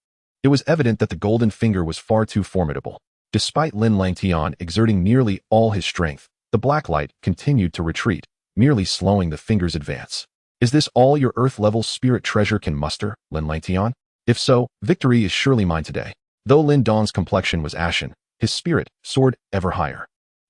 it was evident that the golden finger was far too formidable. Despite Lin Langtian exerting nearly all his strength, the black light continued to retreat, merely slowing the finger's advance. Is this all your Earth-level spirit treasure can muster, Lin Langtian? If so, victory is surely mine today. Though Lin Dong's complexion was ashen, his spirit soared ever higher.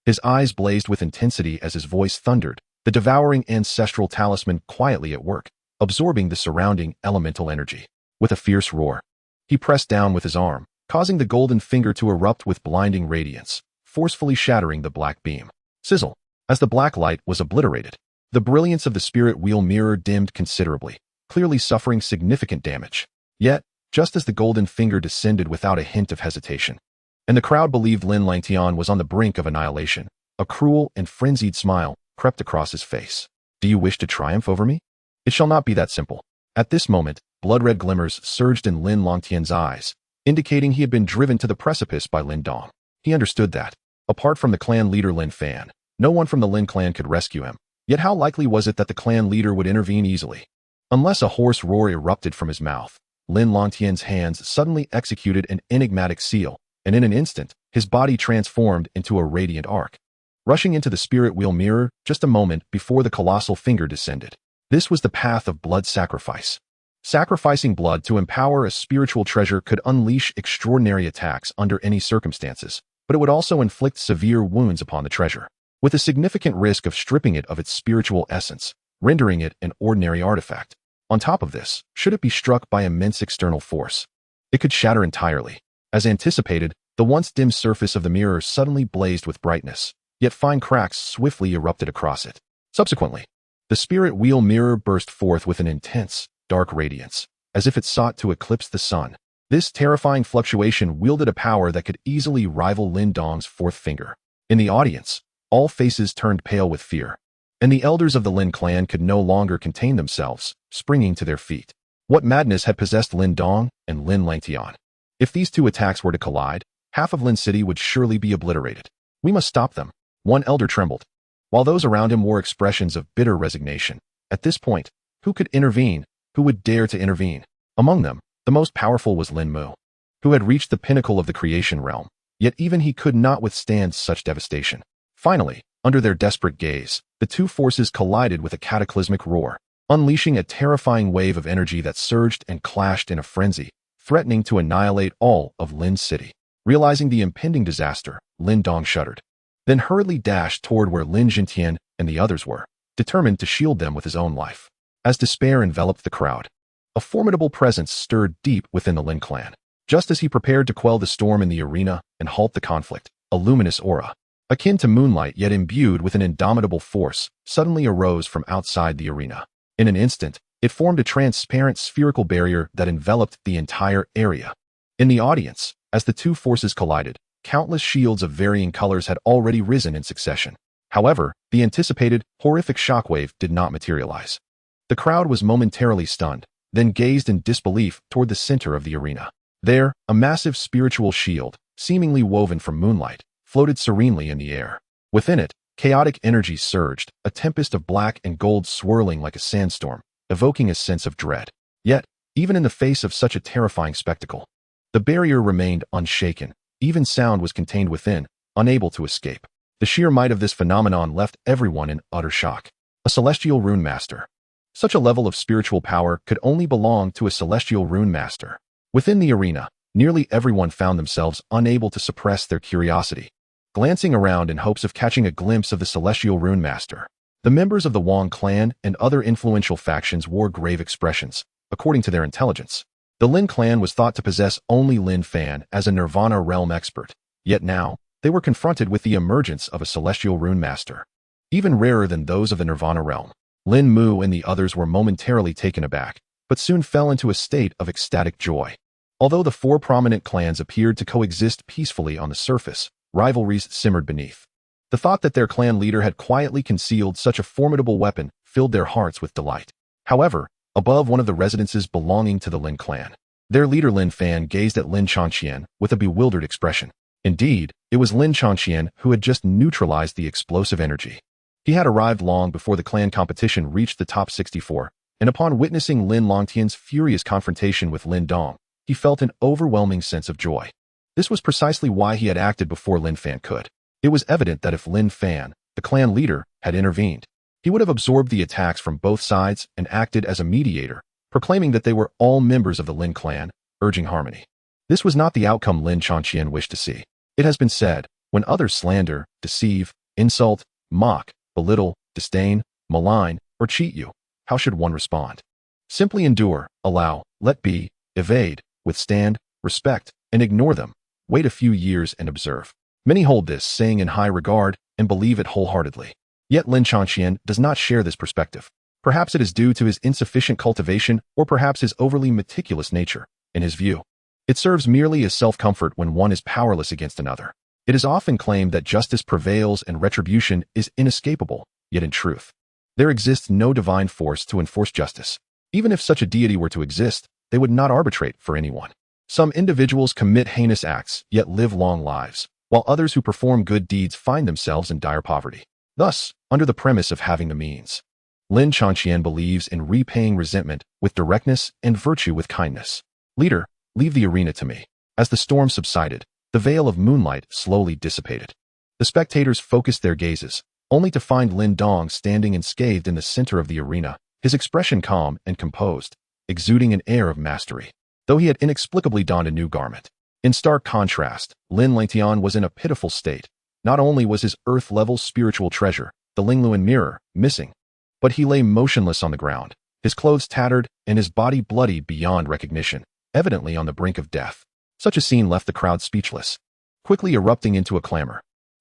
His eyes blazed with intensity as his voice thundered, the devouring ancestral talisman quietly at work, absorbing the surrounding elemental energy. With a fierce roar, he pressed down with his arm, causing the golden finger to erupt with blinding radiance, forcefully shattering the black beam. Sizzle! As the black light was obliterated, the brilliance of the spirit wheel mirror dimmed considerably, clearly suffering significant damage. Yet, just as the golden finger descended without a hint of hesitation, and the crowd believed Lin Langtian was on the brink of annihilation, a cruel and frenzied smile crept across his face. Do you wish to triumph over me? It shall not be that simple. At this moment, blood-red glimmers surged in Lin Langtian's eyes, indicating he had been driven to the precipice by Lin Dong. He understood that, apart from the clan leader Lin Fan, no one from the Lin clan could rescue him. Yet how likely was it that the clan leader would intervene easily? Unless a hoarse roar erupted from his mouth, Lin Langtian's hands suddenly executed an enigmatic seal, and in an instant, his body transformed into a radiant arc, rushing into the spirit wheel mirror just a moment before the colossal finger descended. This was the path of blood sacrifice. Sacrificing blood to empower a spiritual treasure could unleash extraordinary attacks under any circumstances, but it would also inflict severe wounds upon the treasure, with a significant risk of stripping it of its spiritual essence, rendering it an ordinary artifact. On top of this, should it be struck by immense external force, it could shatter entirely. As anticipated, the once dim surface of the mirror suddenly blazed with brightness, yet fine cracks swiftly erupted across it. Subsequently, the spirit wheel mirror burst forth with an intense, dark radiance, as if it sought to eclipse the sun. This terrifying fluctuation wielded a power that could easily rival Lin Dong's fourth finger. In the audience, all faces turned pale with fear, and the elders of the Lin clan could no longer contain themselves, springing to their feet. What madness had possessed Lin Dong and Lin Langtian? If these two attacks were to collide, half of Lin City would surely be obliterated. We must stop them. One elder trembled, while those around him wore expressions of bitter resignation. At this point, who could intervene? Who would dare to intervene? Among them, the most powerful was Lin Mu, who had reached the pinnacle of the creation realm, yet even he could not withstand such devastation. Finally, under their desperate gaze, the two forces collided with a cataclysmic roar, unleashing a terrifying wave of energy that surged and clashed in a frenzy, threatening to annihilate all of Lin City. Realizing the impending disaster, Lin Dong shuddered, then hurriedly dashed toward where Lin Jintian and the others were, determined to shield them with his own life. As despair enveloped the crowd, a formidable presence stirred deep within the Lin clan. Just as he prepared to quell the storm in the arena and halt the conflict, a luminous aura, akin to moonlight yet imbued with an indomitable force, suddenly arose from outside the arena. In an instant, it formed a transparent spherical barrier that enveloped the entire area. In the audience, as the two forces collided, countless shields of varying colors had already risen in succession. However, the anticipated, horrific shockwave did not materialize. The crowd was momentarily stunned, then gazed in disbelief toward the center of the arena. There, a massive spiritual shield, seemingly woven from moonlight, floated serenely in the air. Within it, chaotic energy surged, a tempest of black and gold swirling like a sandstorm, evoking a sense of dread. Yet, even in the face of such a terrifying spectacle, the barrier remained unshaken. Even sound was contained within, unable to escape. The sheer might of this phenomenon left everyone in utter shock. A celestial rune master. Such a level of spiritual power could only belong to a celestial rune master. Within the arena, nearly everyone found themselves unable to suppress their curiosity, glancing around in hopes of catching a glimpse of the celestial rune master. The members of the Wang clan and other influential factions wore grave expressions, according to their intelligence. The Lin clan was thought to possess only Lin Fan as a Nirvana realm expert, yet now, they were confronted with the emergence of a celestial rune master, even rarer than those of the Nirvana realm. Lin Mu and the others were momentarily taken aback, but soon fell into a state of ecstatic joy. Although the four prominent clans appeared to coexist peacefully on the surface, rivalries simmered beneath. The thought that their clan leader had quietly concealed such a formidable weapon filled their hearts with delight. However, above one of the residences belonging to the Lin clan, their leader Lin Fan gazed at Lin Changqian with a bewildered expression. Indeed, it was Lin Changqian who had just neutralized the explosive energy. He had arrived long before the clan competition reached the top 64, and upon witnessing Lin Langtian's furious confrontation with Lin Dong, he felt an overwhelming sense of joy. This was precisely why he had acted before Lin Fan could. It was evident that if Lin Fan, the clan leader, had intervened, he would have absorbed the attacks from both sides and acted as a mediator, proclaiming that they were all members of the Lin clan, urging harmony. This was not the outcome Lin Changqian wished to see. It has been said, when others slander, deceive, insult, mock, belittle, disdain, malign, or cheat you, how should one respond? Simply endure, allow, let be, evade, withstand, respect, and ignore them. Wait a few years and observe. Many hold this saying in high regard and believe it wholeheartedly. Yet Lin Changqian does not share this perspective. Perhaps it is due to his insufficient cultivation or perhaps his overly meticulous nature. In his view, it serves merely as self-comfort when one is powerless against another. It is often claimed that justice prevails and retribution is inescapable, yet in truth, there exists no divine force to enforce justice. Even if such a deity were to exist, they would not arbitrate for anyone. Some individuals commit heinous acts, yet live long lives, while others who perform good deeds find themselves in dire poverty. Thus, under the premise of having the means, Lin Changqian believes in repaying resentment with directness and virtue with kindness. Leader, leave the arena to me. As the storm subsided, the veil of moonlight slowly dissipated. The spectators focused their gazes, only to find Lin Dong standing unscathed in the center of the arena, his expression calm and composed, exuding an air of mastery, though he had inexplicably donned a new garment. In stark contrast, Lin Langtian was in a pitiful state. Not only was his earth-level spiritual treasure, the Lingluan mirror, missing, but he lay motionless on the ground, his clothes tattered and his body bloody beyond recognition, evidently on the brink of death. Such a scene left the crowd speechless, quickly erupting into a clamor.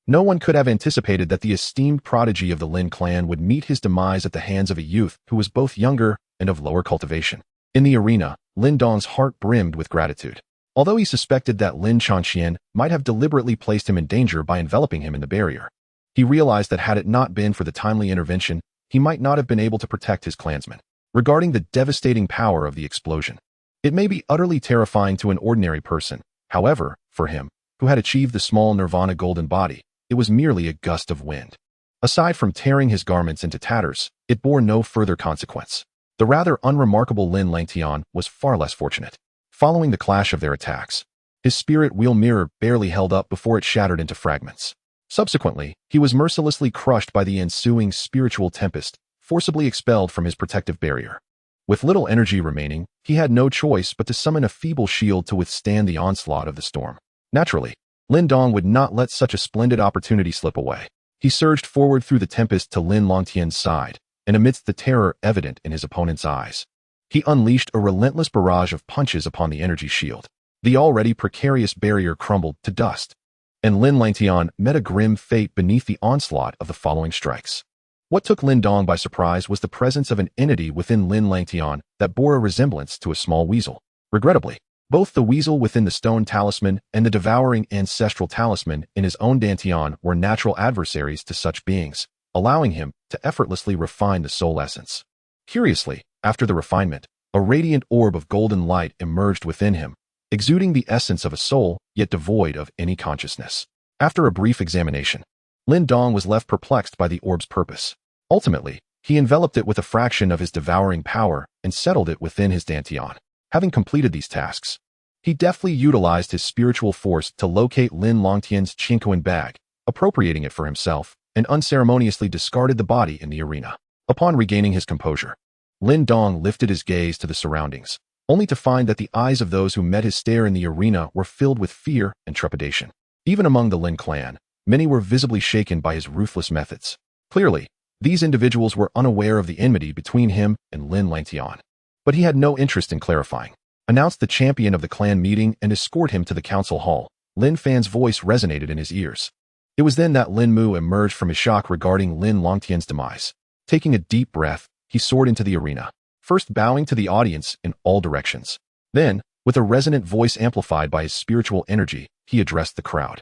No one could have anticipated that the esteemed prodigy of the Lin clan would meet his demise at the hands of a youth who was both younger and of lower cultivation. In the arena, Lin Dong's heart brimmed with gratitude. Although he suspected that Lin Changqian might have deliberately placed him in danger by enveloping him in the barrier, he realized that had it not been for the timely intervention, he might not have been able to protect his clansmen. Regarding the devastating power of the explosion, it may be utterly terrifying to an ordinary person. However, for him, who had achieved the small nirvana golden body, it was merely a gust of wind. Aside from tearing his garments into tatters, it bore no further consequence. The rather unremarkable Lin Langtian was far less fortunate. Following the clash of their attacks, his spirit wheel mirror barely held up before it shattered into fragments. Subsequently, he was mercilessly crushed by the ensuing spiritual tempest, forcibly expelled from his protective barrier. With little energy remaining, he had no choice but to summon a feeble shield to withstand the onslaught of the storm. Naturally, Lin Dong would not let such a splendid opportunity slip away. He surged forward through the tempest to Lin Langtian's side, and amidst the terror evident in his opponent's eyes, he unleashed a relentless barrage of punches upon the energy shield. The already precarious barrier crumbled to dust, and Lin Langtian met a grim fate beneath the onslaught of the following strikes. What took Lin Dong by surprise was the presence of an entity within Lin Langtian that bore a resemblance to a small weasel. Regrettably, both the weasel within the stone talisman and the devouring ancestral talisman in his own dantian were natural adversaries to such beings, allowing him to effortlessly refine the soul essence. Curiously, after the refinement, a radiant orb of golden light emerged within him, exuding the essence of a soul, yet devoid of any consciousness. After a brief examination, Lin Dong was left perplexed by the orb's purpose. Ultimately, he enveloped it with a fraction of his devouring power and settled it within his dantian. Having completed these tasks, he deftly utilized his spiritual force to locate Lin Langtian's Qingquan bag, appropriating it for himself, and unceremoniously discarded the body in the arena. Upon regaining his composure, Lin Dong lifted his gaze to the surroundings, only to find that the eyes of those who met his stare in the arena were filled with fear and trepidation. Even among the Lin clan, many were visibly shaken by his ruthless methods. Clearly, these individuals were unaware of the enmity between him and Lin Langtian. But he had no interest in clarifying. Announced the champion of the clan meeting and escort him to the council hall. Lin Fan's voice resonated in his ears. It was then that Lin Mu emerged from his shock regarding Lin Langtian's demise. Taking a deep breath, he soared into the arena, first bowing to the audience in all directions. Then, with a resonant voice amplified by his spiritual energy, he addressed the crowd.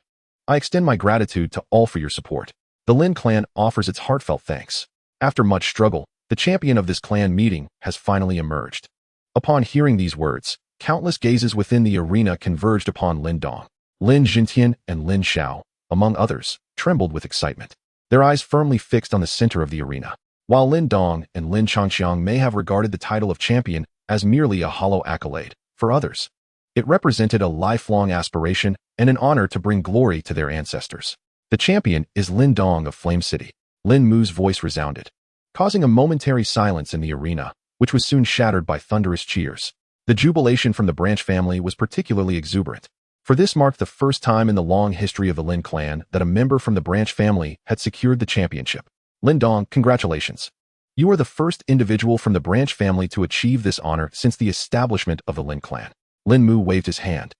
I extend my gratitude to all for your support. The Lin clan offers its heartfelt thanks. After much struggle, the champion of this clan meeting has finally emerged. Upon hearing these words, countless gazes within the arena converged upon Lin Dong. Lin Jintian and Lin Xiao, among others, trembled with excitement, their eyes firmly fixed on the center of the arena. While Lin Dong and Lin Changqiang may have regarded the title of champion as merely a hollow accolade, for others, it represented a lifelong aspiration and an honor to bring glory to their ancestors. The champion is Lin Dong of Flame City. Lin Mu's voice resounded, causing a momentary silence in the arena, which was soon shattered by thunderous cheers. The jubilation from the Branch family was particularly exuberant, for this marked the first time in the long history of the Lin clan that a member from the Branch family had secured the championship. Lin Dong, congratulations. You are the first individual from the Branch family to achieve this honor since the establishment of the Lin clan. Lin Mu waved his hand,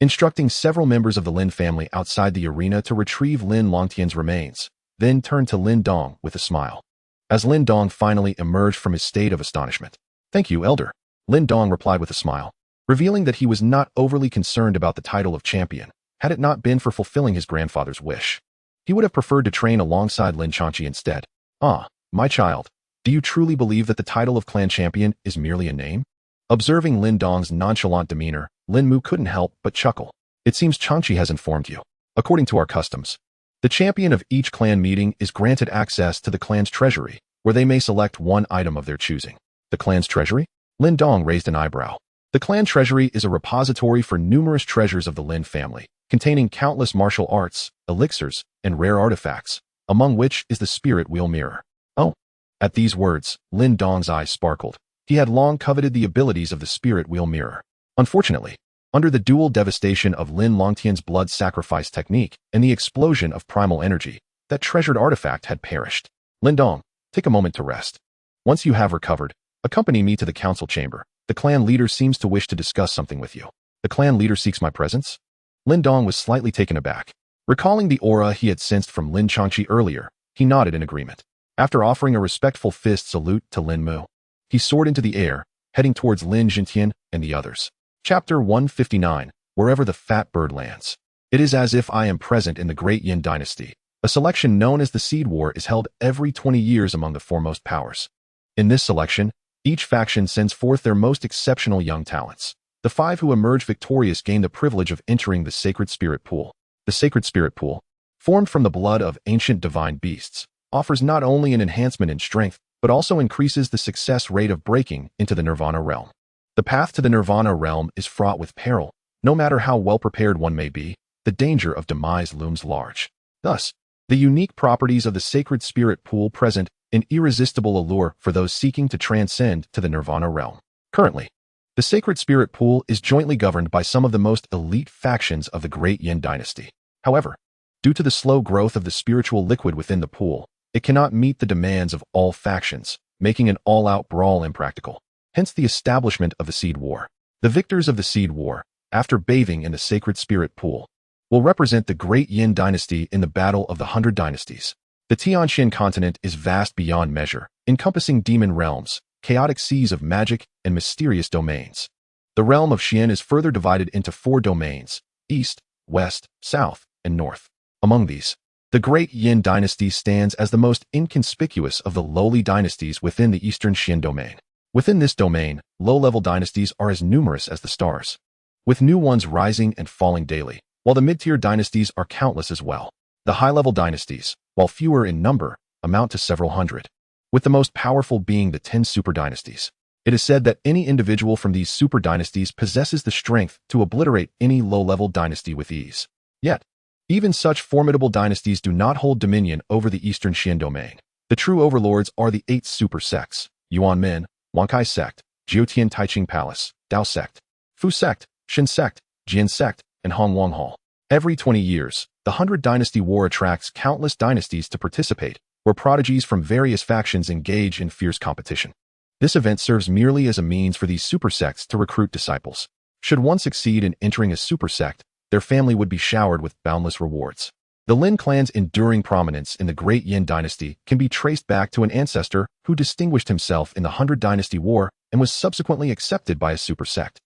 instructing several members of the Lin family outside the arena to retrieve Lin Langtian's remains. then turned to Lin Dong with a smile. As Lin Dong finally emerged from his state of astonishment. "Thank you, Elder," Lin Dong replied with a smile, revealing that he was not overly concerned about the title of champion, had it not been for fulfilling his grandfather's wish. He would have preferred to train alongside Lin Chanqi instead. "Ah, my child, do you truly believe that the title of clan champion is merely a name?" Observing Lin Dong's nonchalant demeanor, Lin Mu couldn't help but chuckle. "It seems Chanqi has informed you. According to our customs, the champion of each clan meeting is granted access to the clan's treasury, where they may select one item of their choosing." "The clan's treasury?" Lin Dong raised an eyebrow. The clan treasury is a repository for numerous treasures of the Lin family, containing countless martial arts, elixirs, and rare artifacts, among which is the spirit wheel mirror. "Oh." At these words, Lin Dong's eyes sparkled. He had long coveted the abilities of the spirit wheel mirror. Unfortunately, under the dual devastation of Lin Longtian's blood sacrifice technique and the explosion of primal energy, that treasured artifact had perished. "Lin Dong, take a moment to rest. Once you have recovered, accompany me to the council chamber. The clan leader seems to wish to discuss something with you." "The clan leader seeks my presence?" Lin Dong was slightly taken aback. Recalling the aura he had sensed from Lin Chanqi earlier, he nodded in agreement. After offering a respectful fist salute to Lin Mu, he soared into the air, heading towards Lin Jintian and the others. Chapter 159, Wherever the Fat Bird Lands. It is as if I am present in the Great Yin Dynasty. A selection known as the Seed War is held every 20 years among the foremost powers. In this selection, each faction sends forth their most exceptional young talents. The 5 who emerge victorious gain the privilege of entering the Sacred Spirit Pool. The Sacred Spirit Pool, formed from the blood of ancient divine beasts, offers not only an enhancement in strength, but also increases the success rate of breaking into the Nirvana realm. The path to the Nirvana realm is fraught with peril. No matter how well prepared one may be, the danger of demise looms large. Thus, the unique properties of the Sacred Spirit Pool present an irresistible allure for those seeking to transcend to the Nirvana realm. Currently, the Sacred Spirit Pool is jointly governed by some of the most elite factions of the Great Yin Dynasty. However, due to the slow growth of the spiritual liquid within the pool, it cannot meet the demands of all factions, making an all-out brawl impractical. Hence the establishment of the Seed War. The victors of the Seed War, after bathing in the Sacred Spirit Pool, will represent the Great Yin Dynasty in the Battle of the 100 Dynasties. The Tianxian continent is vast beyond measure, encompassing demon realms, chaotic seas of magic, and mysterious domains. The realm of Xian is further divided into 4 domains: East, West, South, and North. Among these, the Great Yin Dynasty stands as the most inconspicuous of the lowly dynasties within the Eastern Xian domain. Within this domain, low-level dynasties are as numerous as the stars, with new ones rising and falling daily, while the mid-tier dynasties are countless as well. The high-level dynasties, while fewer in number, amount to several hundred, with the most powerful being the 10 super dynasties. It is said that any individual from these super dynasties possesses the strength to obliterate any low-level dynasty with ease. Yet, even such formidable dynasties do not hold dominion over the Eastern Xian domain. The true overlords are the 8 super sects: Yuan Min, Wankai sect, Jiutian Taiching Palace, Dao sect, Fu sect, Shin sect, Jian sect, and Hongwang Hall. Every 20 years, the 100 Dynasty War attracts countless dynasties to participate, where prodigies from various factions engage in fierce competition. This event serves merely as a means for these super sects to recruit disciples. Should one succeed in entering a super sect, their family would be showered with boundless rewards. The Lin clan's enduring prominence in the Great Yin Dynasty can be traced back to an ancestor who distinguished himself in the 100 Dynasty War and was subsequently accepted by a super sect.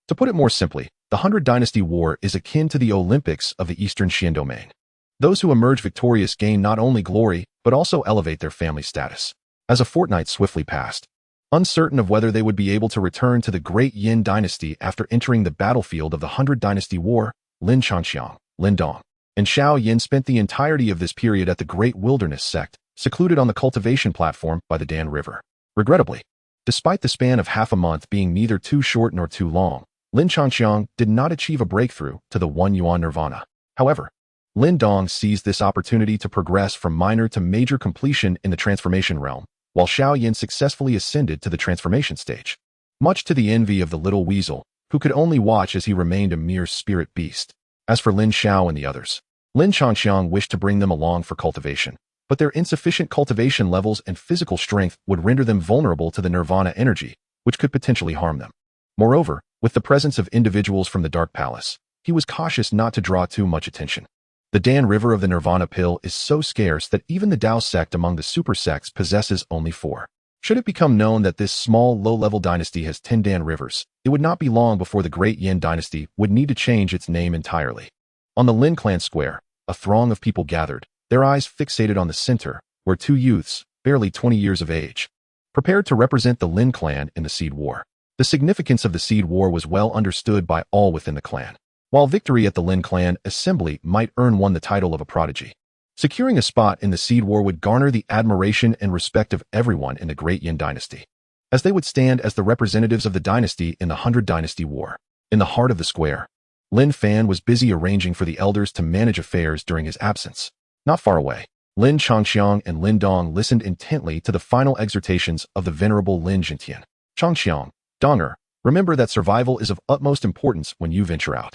To put it more simply, the 100 Dynasty War is akin to the Olympics of the Eastern Xian domain. Those who emerge victorious gain not only glory, but also elevate their family status. As a fortnight swiftly passed, uncertain of whether they would be able to return to the Great Yin Dynasty after entering the battlefield of the 100 Dynasty War, Lin Chanxiang, Lin Dong, and Xiao Yin spent the entirety of this period at the Great Wilderness Sect, secluded on the Cultivation platform by the Dan River. Regrettably, despite the span of half a month being neither too short nor too long, Lin Chanxiang did not achieve a breakthrough to the 1 Yuan Nirvana. However, Lin Dong seized this opportunity to progress from minor to major completion in the transformation realm, while Xiao Yin successfully ascended to the transformation stage. Much to the envy of the little weasel, who could only watch as he remained a mere spirit beast. As for Lin Xiao and the others, Lin Chanxiang wished to bring them along for cultivation, but their insufficient cultivation levels and physical strength would render them vulnerable to the Nirvana energy, which could potentially harm them. Moreover, with the presence of individuals from the Dark Palace, he was cautious not to draw too much attention. The Dan River of the Nirvana Pill is so scarce that even the Tao sect among the super sects possesses only 4. Should it become known that this small, low-level dynasty has 10 Dan Rivers, it would not be long before the Great Yin dynasty would need to change its name entirely. On the Lin Clan Square, a throng of people gathered, their eyes fixated on the center, where 2 youths, barely 20 years of age, prepared to represent the Lin clan in the Seed War. The significance of the Seed War was well understood by all within the clan. While victory at the Lin clan assembly might earn one the title of a prodigy, securing a spot in the Seed War would garner the admiration and respect of everyone in the Great Yin dynasty, as they would stand as the representatives of the dynasty in the 100 Dynasty War. In the heart of the square, Lin Fan was busy arranging for the elders to manage affairs during his absence. Not far away, Lin Changxiang and Lin Dong listened intently to the final exhortations of the venerable Lin Jintian. Changxiang, Donger, remember that survival is of utmost importance when you venture out.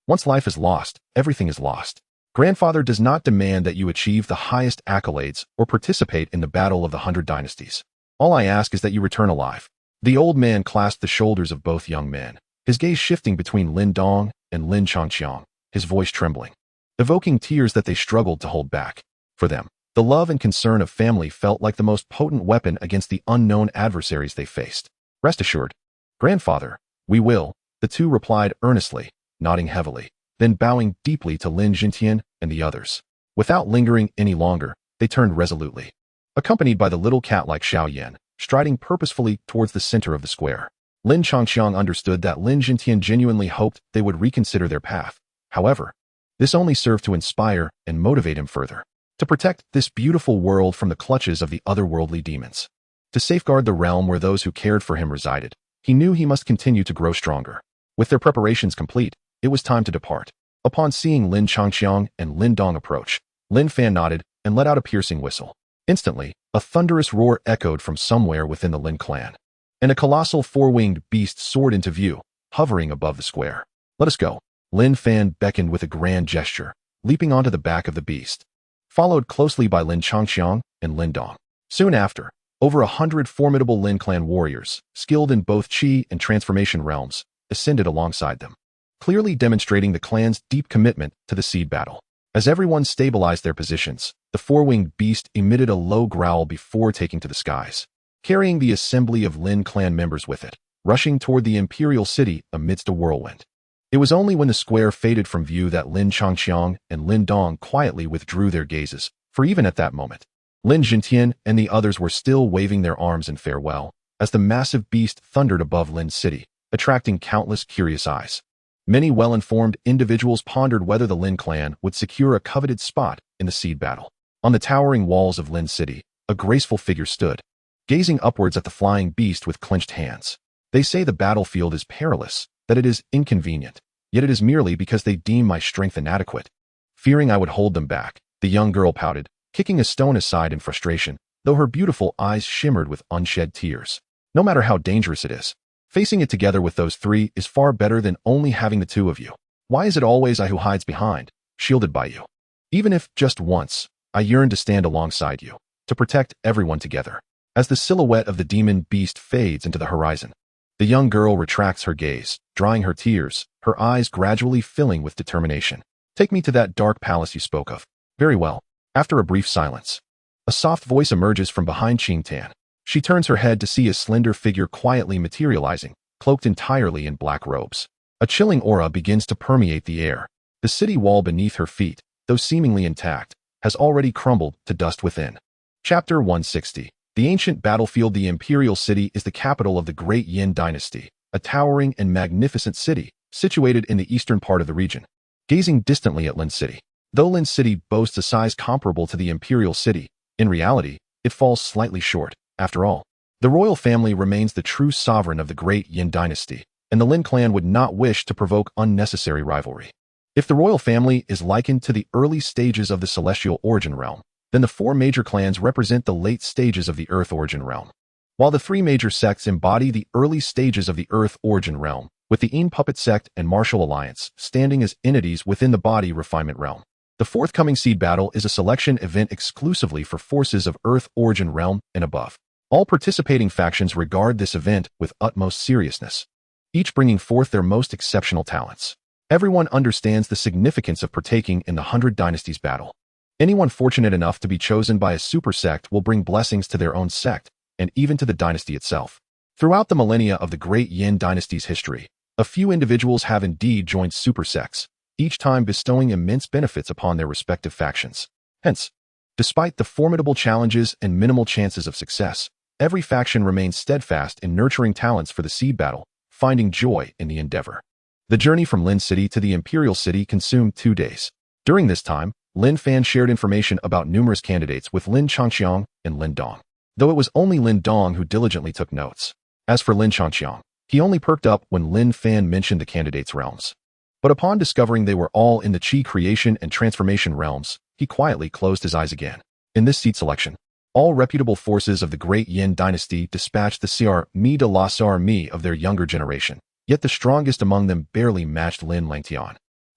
Once life is lost, everything is lost. Grandfather does not demand that you achieve the highest accolades or participate in the battle of the 100 dynasties. All I ask is that you return alive. The old man clasped the shoulders of both young men, his gaze shifting between Lin Dong and Lin Changxiang, his voice trembling, evoking tears that they struggled to hold back. For them, the love and concern of family felt like the most potent weapon against the unknown adversaries they faced. Rest assured, Grandfather, we will, the two replied earnestly, nodding heavily, then bowing deeply to Lin Jintian and the others. Without lingering any longer, they turned resolutely, accompanied by the little cat-like Xiao Yan, striding purposefully towards the center of the square. Lin Changxiang understood that Lin Jintian genuinely hoped they would reconsider their path. However, this only served to inspire and motivate him further, to protect this beautiful world from the clutches of the otherworldly demons, to safeguard the realm where those who cared for him resided. He knew he must continue to grow stronger. With their preparations complete, it was time to depart. Upon seeing Lin Changxiang and Lin Dong approach, Lin Fan nodded and let out a piercing whistle. Instantly, a thunderous roar echoed from somewhere within the Lin clan, and a colossal 4-winged beast soared into view, hovering above the square. Let us go. Lin Fan beckoned with a grand gesture, leaping onto the back of the beast, followed closely by Lin Changxiang and Lin Dong. Soon after, over 100 formidable Lin clan warriors, skilled in both Qi and transformation realms, ascended alongside them, clearly demonstrating the clan's deep commitment to the seed battle. As everyone stabilized their positions, the 4-winged beast emitted a low growl before taking to the skies, carrying the assembly of Lin clan members with it, rushing toward the imperial city amidst a whirlwind. It was only when the square faded from view that Lin Changxiang and Lin Dong quietly withdrew their gazes, for even at that moment, Lin Jintian and the others were still waving their arms in farewell, as the massive beast thundered above Lin City, attracting countless curious eyes. Many well-informed individuals pondered whether the Lin clan would secure a coveted spot in the seed battle. On the towering walls of Lin City, a graceful figure stood, gazing upwards at the flying beast with clenched hands. They say the battlefield is perilous, that it is inconvenient, yet it is merely because they deem my strength inadequate. Fearing I would hold them back, the young girl pouted, kicking a stone aside in frustration, though her beautiful eyes shimmered with unshed tears. No matter how dangerous it is, facing it together with those 3 is far better than only having the 2 of you. Why is it always I who hides behind, shielded by you? Even if, just once, I yearn to stand alongside you, to protect everyone together. As the silhouette of the demon beast fades into the horizon, the young girl retracts her gaze, drying her tears, her eyes gradually filling with determination. Take me to that dark palace you spoke of. Very well. After a brief silence, a soft voice emerges from behind Qing Tan. She turns her head to see a slender figure quietly materializing, cloaked entirely in black robes. A chilling aura begins to permeate the air. The city wall beneath her feet, though seemingly intact, has already crumbled to dust within. Chapter 160. The ancient battlefield. The imperial city is the capital of the Great Yin dynasty, a towering and magnificent city, situated in the eastern part of the region. Gazing distantly at Lin City, though Lin City boasts a size comparable to the imperial city, in reality, it falls slightly short. After all, the royal family remains the true sovereign of the Great Yin dynasty, and the Lin clan would not wish to provoke unnecessary rivalry. If the royal family is likened to the early stages of the celestial origin realm, then the 4 major clans represent the late stages of the earth origin realm, while the 3 major sects embody the early stages of the earth origin realm, with the Een Puppet sect and Martial Alliance standing as entities within the body refinement realm. The forthcoming seed battle is a selection event exclusively for forces of Earth origin realm and above. All participating factions regard this event with utmost seriousness, each bringing forth their most exceptional talents. Everyone understands the significance of partaking in the 100 Dynasties battle. Anyone fortunate enough to be chosen by a super sect will bring blessings to their own sect, and even to the dynasty itself. Throughout the millennia of the Great Yin Dynasty's history, a few individuals have indeed joined super sects, each time bestowing immense benefits upon their respective factions. Hence, despite the formidable challenges and minimal chances of success, every faction remains steadfast in nurturing talents for the seed battle, finding joy in the endeavor. The journey from Lin City to the Imperial City consumed 2 days. During this time, Lin Fan shared information about numerous candidates with Lin Changqiang and Lin Dong, though it was only Lin Dong who diligently took notes. As for Lin Changqiang, he only perked up when Lin Fan mentioned the candidates' realms. But upon discovering they were all in the Qi creation and transformation realms, he quietly closed his eyes again. In this seat selection, all reputable forces of the Great Yin Dynasty dispatched the Sr. de la Sr. of their younger generation, yet the strongest among them barely matched Lin Langtian,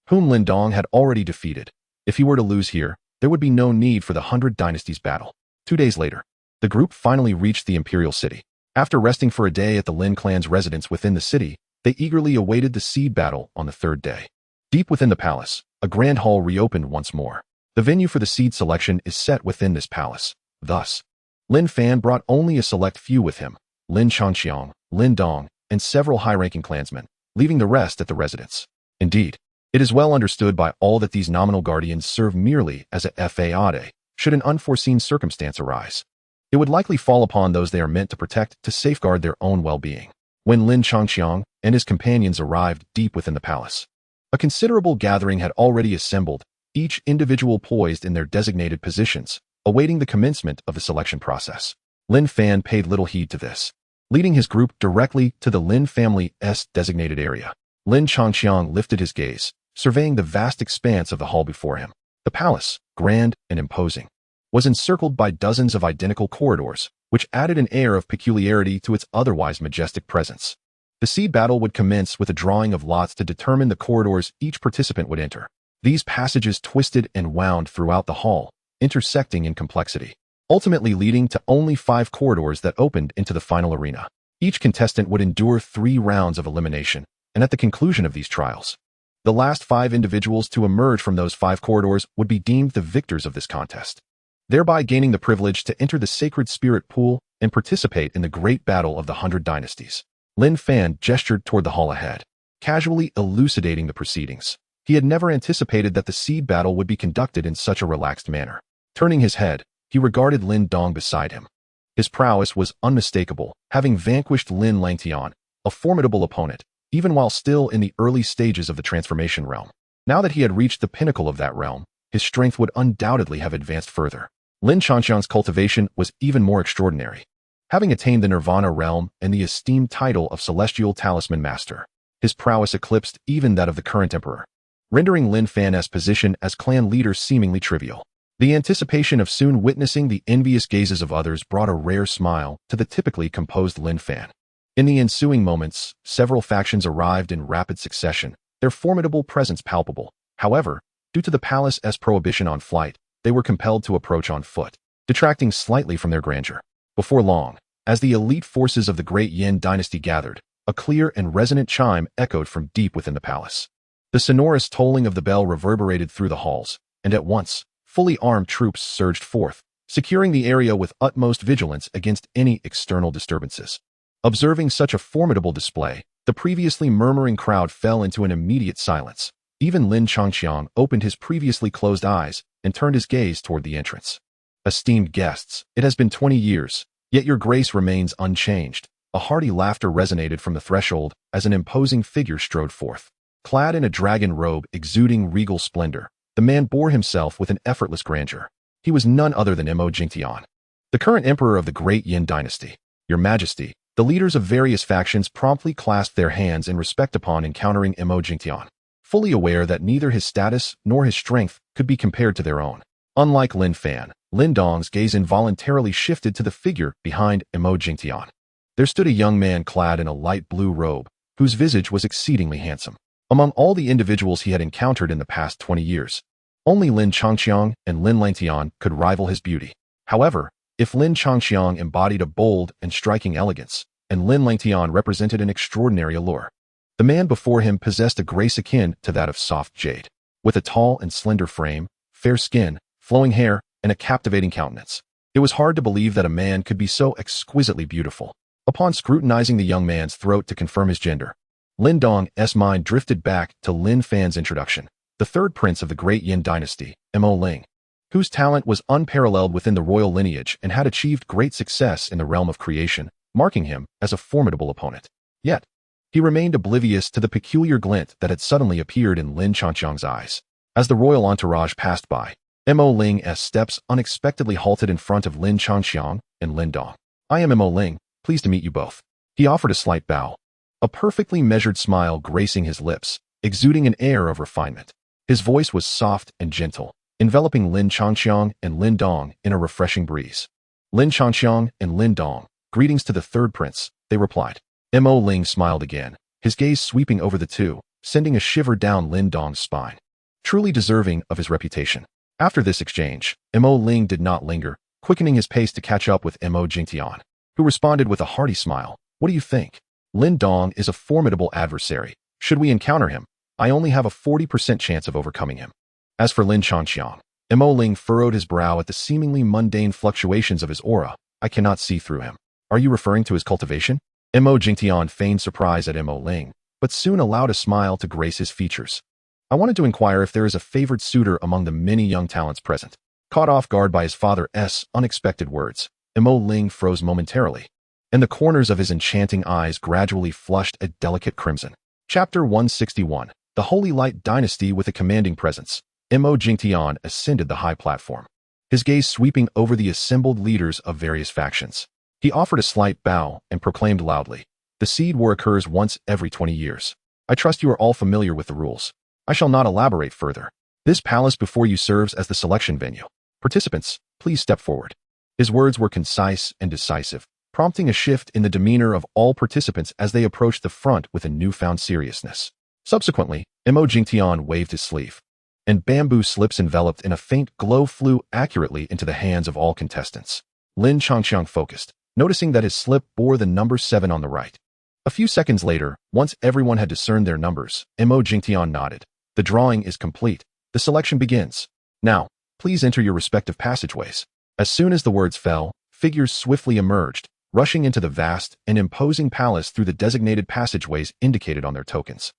whom Lin Dong had already defeated. If he were to lose here, there would be no need for the 100 Dynasties battle. 2 days later, the group finally reached the Imperial City. After resting for a day at the Lin clan's residence within the city, they eagerly awaited the seed battle on the 3rd day. Deep within the palace, a grand hall reopened once more. The venue for the seed selection is set within this palace. Thus, Lin Fan brought only a select few with him, Lin Changqiang, Lin Dong, and several high-ranking clansmen, leaving the rest at the residence. Indeed, it is well understood by all that these nominal guardians serve merely as a FAAD, should an unforeseen circumstance arise. It would likely fall upon those they are meant to protect to safeguard their own well-being. When Lin Changqiang and his companions arrived deep within the palace, a considerable gathering had already assembled, each individual poised in their designated positions, awaiting the commencement of the selection process. Lin Fan paid little heed to this, leading his group directly to the Lin family's designated area. Lin Changqiang lifted his gaze, surveying the vast expanse of the hall before him. The palace, grand and imposing, was encircled by dozens of identical corridors, which added an air of peculiarity to its otherwise majestic presence. The seed battle would commence with a drawing of lots to determine the corridors each participant would enter. These passages twisted and wound throughout the hall, intersecting in complexity, ultimately leading to only 5 corridors that opened into the final arena. Each contestant would endure 3 rounds of elimination, and at the conclusion of these trials, the last 5 individuals to emerge from those 5 corridors would be deemed the victors of this contest, thereby gaining the privilege to enter the sacred spirit pool and participate in the great battle of the 100 Dynasties. Lin Fan gestured toward the hall ahead, casually elucidating the proceedings. He had never anticipated that the seed battle would be conducted in such a relaxed manner. Turning his head, he regarded Lin Dong beside him. His prowess was unmistakable, having vanquished Lin Langtian, a formidable opponent, even while still in the early stages of the transformation realm. Now that he had reached the pinnacle of that realm, his strength would undoubtedly have advanced further. Lin Changqiang's cultivation was even more extraordinary. Having attained the Nirvana realm and the esteemed title of Celestial Talisman Master, his prowess eclipsed even that of the current emperor, rendering Lin Fan's position as clan leader seemingly trivial. The anticipation of soon witnessing the envious gazes of others brought a rare smile to the typically composed Lin Fan. In the ensuing moments, several factions arrived in rapid succession, their formidable presence palpable. However, due to the palace's prohibition on flight, they were compelled to approach on foot, detracting slightly from their grandeur. Before long, as the elite forces of the Great Yin Dynasty gathered, a clear and resonant chime echoed from deep within the palace. The sonorous tolling of the bell reverberated through the halls, and at once, fully armed troops surged forth, securing the area with utmost vigilance against any external disturbances. Observing such a formidable display, the previously murmuring crowd fell into an immediate silence. Even Lin Changqiang opened his previously closed eyes and turned his gaze toward the entrance. Esteemed guests, it has been 20 years, yet your grace remains unchanged. A hearty laughter resonated from the threshold as an imposing figure strode forth. Clad in a dragon robe exuding regal splendor, the man bore himself with an effortless grandeur. He was none other than Mo Jingtian, the current emperor of the Great Yin Dynasty. Your Majesty, the leaders of various factions promptly clasped their hands in respect upon encountering Mo Jingtian, fully aware that neither his status nor his strength could be compared to their own. Unlike Lin Fan, Lin Dong's gaze involuntarily shifted to the figure behind Mo Jingtian. There stood a young man clad in a light blue robe, whose visage was exceedingly handsome. Among all the individuals he had encountered in the past 20 years, only Lin Changqiang and Lin Langtian could rival his beauty. However, if Lin Changqiang embodied a bold and striking elegance, and Lin Langtian represented an extraordinary allure, The man before him possessed a grace akin to that of soft jade, with a tall and slender frame, fair skin, flowing hair, and a captivating countenance. It was hard to believe that a man could be so exquisitely beautiful. Upon scrutinizing the young man's throat to confirm his gender, Lin Dong's mind drifted back to Lin Fan's introduction, the third prince of the great Yin dynasty, Mo Ling, whose talent was unparalleled within the royal lineage and had achieved great success in the realm of creation, marking him as a formidable opponent. Yet, he remained oblivious to the peculiar glint that had suddenly appeared in Lin Changqiang's eyes. As the royal entourage passed by, Mo Ling's steps unexpectedly halted in front of Lin Changqiang and Lin Dong. "I am Mo Ling, pleased to meet you both." He offered a slight bow, a perfectly measured smile gracing his lips, exuding an air of refinement. His voice was soft and gentle, enveloping Lin Changqiang and Lin Dong in a refreshing breeze. "Lin Changqiang and Lin Dong, greetings to the third prince," they replied. Mo Ling smiled again, his gaze sweeping over the two, sending a shiver down Lin Dong's spine. Truly deserving of his reputation. After this exchange, Mo Ling did not linger, quickening his pace to catch up with Mo Jingtian, who responded with a hearty smile. "What do you think? Lin Dong is a formidable adversary. Should we encounter him, I only have a 40% chance of overcoming him." As for Lin Changqiang, Mo Ling furrowed his brow at the seemingly mundane fluctuations of his aura. "I cannot see through him." "Are you referring to his cultivation?" Mo Jingtian feigned surprise at Mo Ling, but soon allowed a smile to grace his features. "I wanted to inquire if there is a favored suitor among the many young talents present." Caught off guard by his father's unexpected words, Mo Ling froze momentarily, and the corners of his enchanting eyes gradually flushed a delicate crimson. Chapter 161, The Holy Light Dynasty with a Commanding Presence. Mo Jingtian ascended the high platform, his gaze sweeping over the assembled leaders of various factions. He offered a slight bow and proclaimed loudly, "The Seed War occurs once every 20 years. I trust you are all familiar with the rules. I shall not elaborate further. This palace before you serves as the selection venue. Participants, please step forward." His words were concise and decisive, prompting a shift in the demeanor of all participants as they approached the front with a newfound seriousness. Subsequently, Mo Jingtian waved his sleeve, and bamboo slips enveloped in a faint glow flew accurately into the hands of all contestants. Lin Changqiang focused, noticing that his slip bore the number 7 on the right. A few seconds later, once everyone had discerned their numbers, Mo Jingtian nodded. "The drawing is complete. The selection begins. Now, please enter your respective passageways." As soon as the words fell, figures swiftly emerged, rushing into the vast and imposing palace through the designated passageways indicated on their tokens.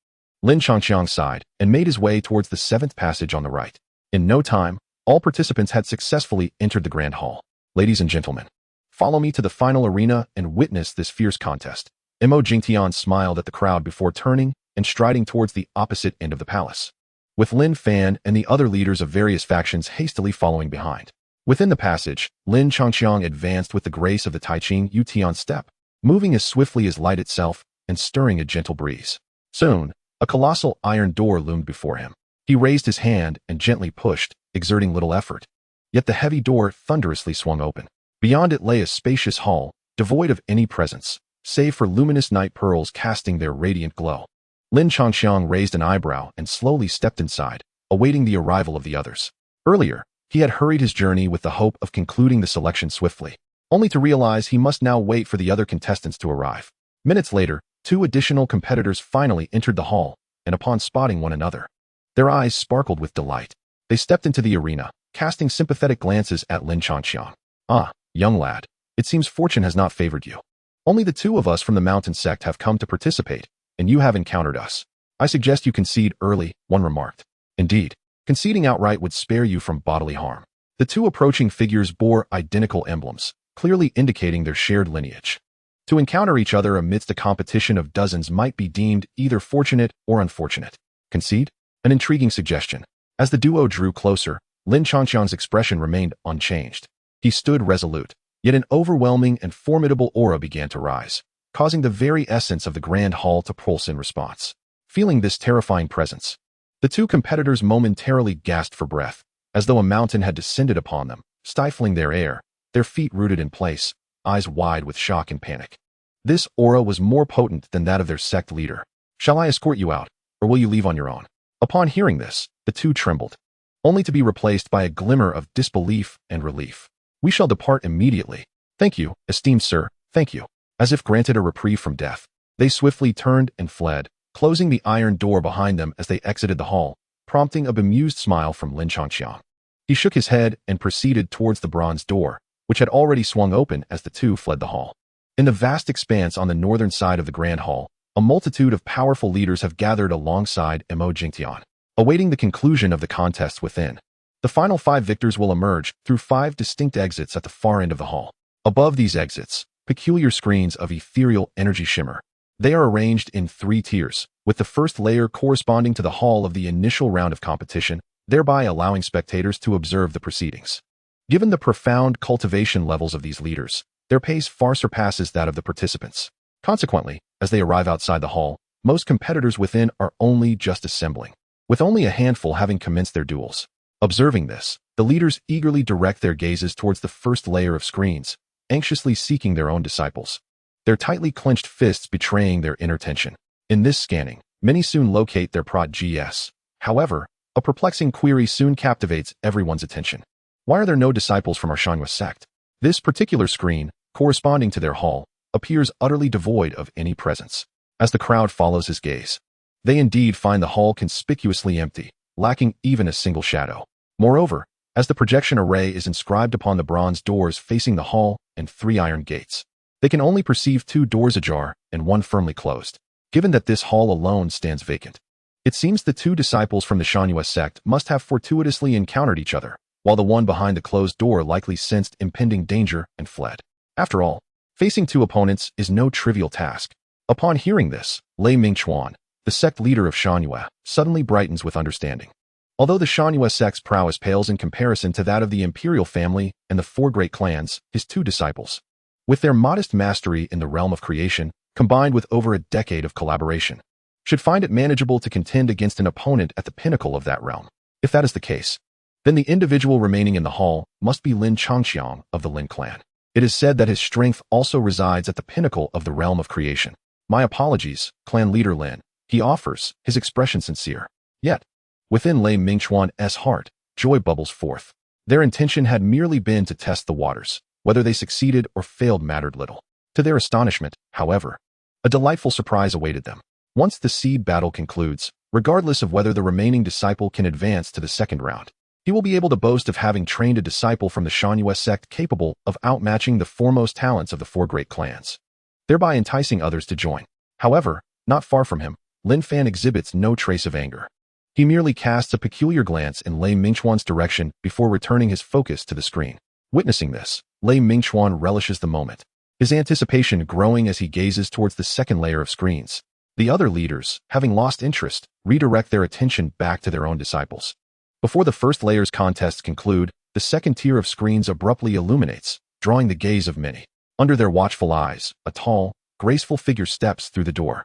Lin Changqiang sighed and made his way towards the 7th passage on the right. In no time, all participants had successfully entered the grand hall. "Ladies and gentlemen, follow me to the final arena and witness this fierce contest." Mo Jingtian smiled at the crowd before turning and striding towards the opposite end of the palace, with Lin Fan and the other leaders of various factions hastily following behind. Within the passage, Lin Changqiang advanced with the grace of the Taiqing Yutian step, moving as swiftly as light itself and stirring a gentle breeze. Soon, a colossal iron door loomed before him. He raised his hand and gently pushed, exerting little effort. Yet the heavy door thunderously swung open. Beyond it lay a spacious hall, devoid of any presence, save for luminous night pearls casting their radiant glow. Lin Changqiang raised an eyebrow and slowly stepped inside, awaiting the arrival of the others. Earlier, he had hurried his journey with the hope of concluding the selection swiftly, only to realize he must now wait for the other contestants to arrive. Minutes later, 2 additional competitors finally entered the hall, and upon spotting one another, their eyes sparkled with delight. They stepped into the arena, casting sympathetic glances at Lin Changqiang. "Ah, young lad, it seems fortune has not favored you. Only the 2 of us from the mountain sect have come to participate, and you have encountered us. I suggest you concede early," one remarked. "Indeed, conceding outright would spare you from bodily harm." The 2 approaching figures bore identical emblems, clearly indicating their shared lineage. To encounter each other amidst a competition of dozens might be deemed either fortunate or unfortunate. Concede? An intriguing suggestion. As the duo drew closer, Lin Changqiang's expression remained unchanged. He stood resolute, yet an overwhelming and formidable aura began to rise, causing the very essence of the grand hall to pulse in response. Feeling this terrifying presence, the 2 competitors momentarily gasped for breath, as though a mountain had descended upon them, stifling their air, their feet rooted in place, eyes wide with shock and panic. This aura was more potent than that of their sect leader. "Shall I escort you out, or will you leave on your own?" Upon hearing this, the 2 trembled, only to be replaced by a glimmer of disbelief and relief. "We shall depart immediately. Thank you, esteemed sir, thank you." As if granted a reprieve from death, they swiftly turned and fled, closing the iron door behind them as they exited the hall, prompting a bemused smile from Lin Changqiang. He shook his head and proceeded towards the bronze door, which had already swung open as the two fled the hall. In the vast expanse on the northern side of the Grand Hall, a multitude of powerful leaders have gathered alongside Mo Jingtian, awaiting the conclusion of the contests within. The final 5 victors will emerge through 5 distinct exits at the far end of the hall. Above these exits, peculiar screens of ethereal energy shimmer. They are arranged in 3 tiers, with the first layer corresponding to the hall of the initial round of competition, thereby allowing spectators to observe the proceedings. Given the profound cultivation levels of these leaders, their pace far surpasses that of the participants. Consequently, as they arrive outside the hall, most competitors within are only just assembling, with only a handful having commenced their duels. Observing this, the leaders eagerly direct their gazes towards the first layer of screens, anxiously seeking their own disciples, their tightly clenched fists betraying their inner tension. In this scanning, many soon locate their protagonist. However, a perplexing query soon captivates everyone's attention. Why are there no disciples from our Shanhua sect? This particular screen, corresponding to their hall, appears utterly devoid of any presence. As the crowd follows his gaze, they indeed find the hall conspicuously empty, lacking even a single shadow. Moreover, as the projection array is inscribed upon the bronze doors facing the hall and 3 iron gates, they can only perceive 2 doors ajar and 1 firmly closed. Given that this hall alone stands vacant, it seems the 2 disciples from the Shanhua sect must have fortuitously encountered each other, while the one behind the closed door likely sensed impending danger and fled. After all, facing 2 opponents is no trivial task. Upon hearing this, Lei Mingchuan, the sect leader of Shanhua, suddenly brightens with understanding. Although the Shanhua sect's prowess pales in comparison to that of the imperial family and the 4 great clans, his 2 disciples, with their modest mastery in the realm of creation, combined with over a decade of collaboration, should find it manageable to contend against an opponent at the pinnacle of that realm. If that is the case, then the individual remaining in the hall must be Lin Changqiang of the Lin clan. It is said that his strength also resides at the pinnacle of the realm of creation. My apologies, clan leader Lin, he offers, his expression sincere. Yet, within Lei Mingchuan's heart, joy bubbles forth. Their intention had merely been to test the waters. Whether they succeeded or failed mattered little. To their astonishment, however, a delightful surprise awaited them. Once the seed battle concludes, regardless of whether the remaining disciple can advance to the second round, he will be able to boast of having trained a disciple from the Shanhua sect capable of outmatching the foremost talents of the 4 great clans, thereby enticing others to join. However, not far from him, Lin Fan exhibits no trace of anger. He merely casts a peculiar glance in Lei Mingchuan's direction before returning his focus to the screen. Witnessing this, Lei Mingchuan relishes the moment, his anticipation growing as he gazes towards the second layer of screens. The other leaders, having lost interest, redirect their attention back to their own disciples. Before the first layer's contests conclude, the second tier of screens abruptly illuminates, drawing the gaze of many. Under their watchful eyes, a tall, graceful figure steps through the door.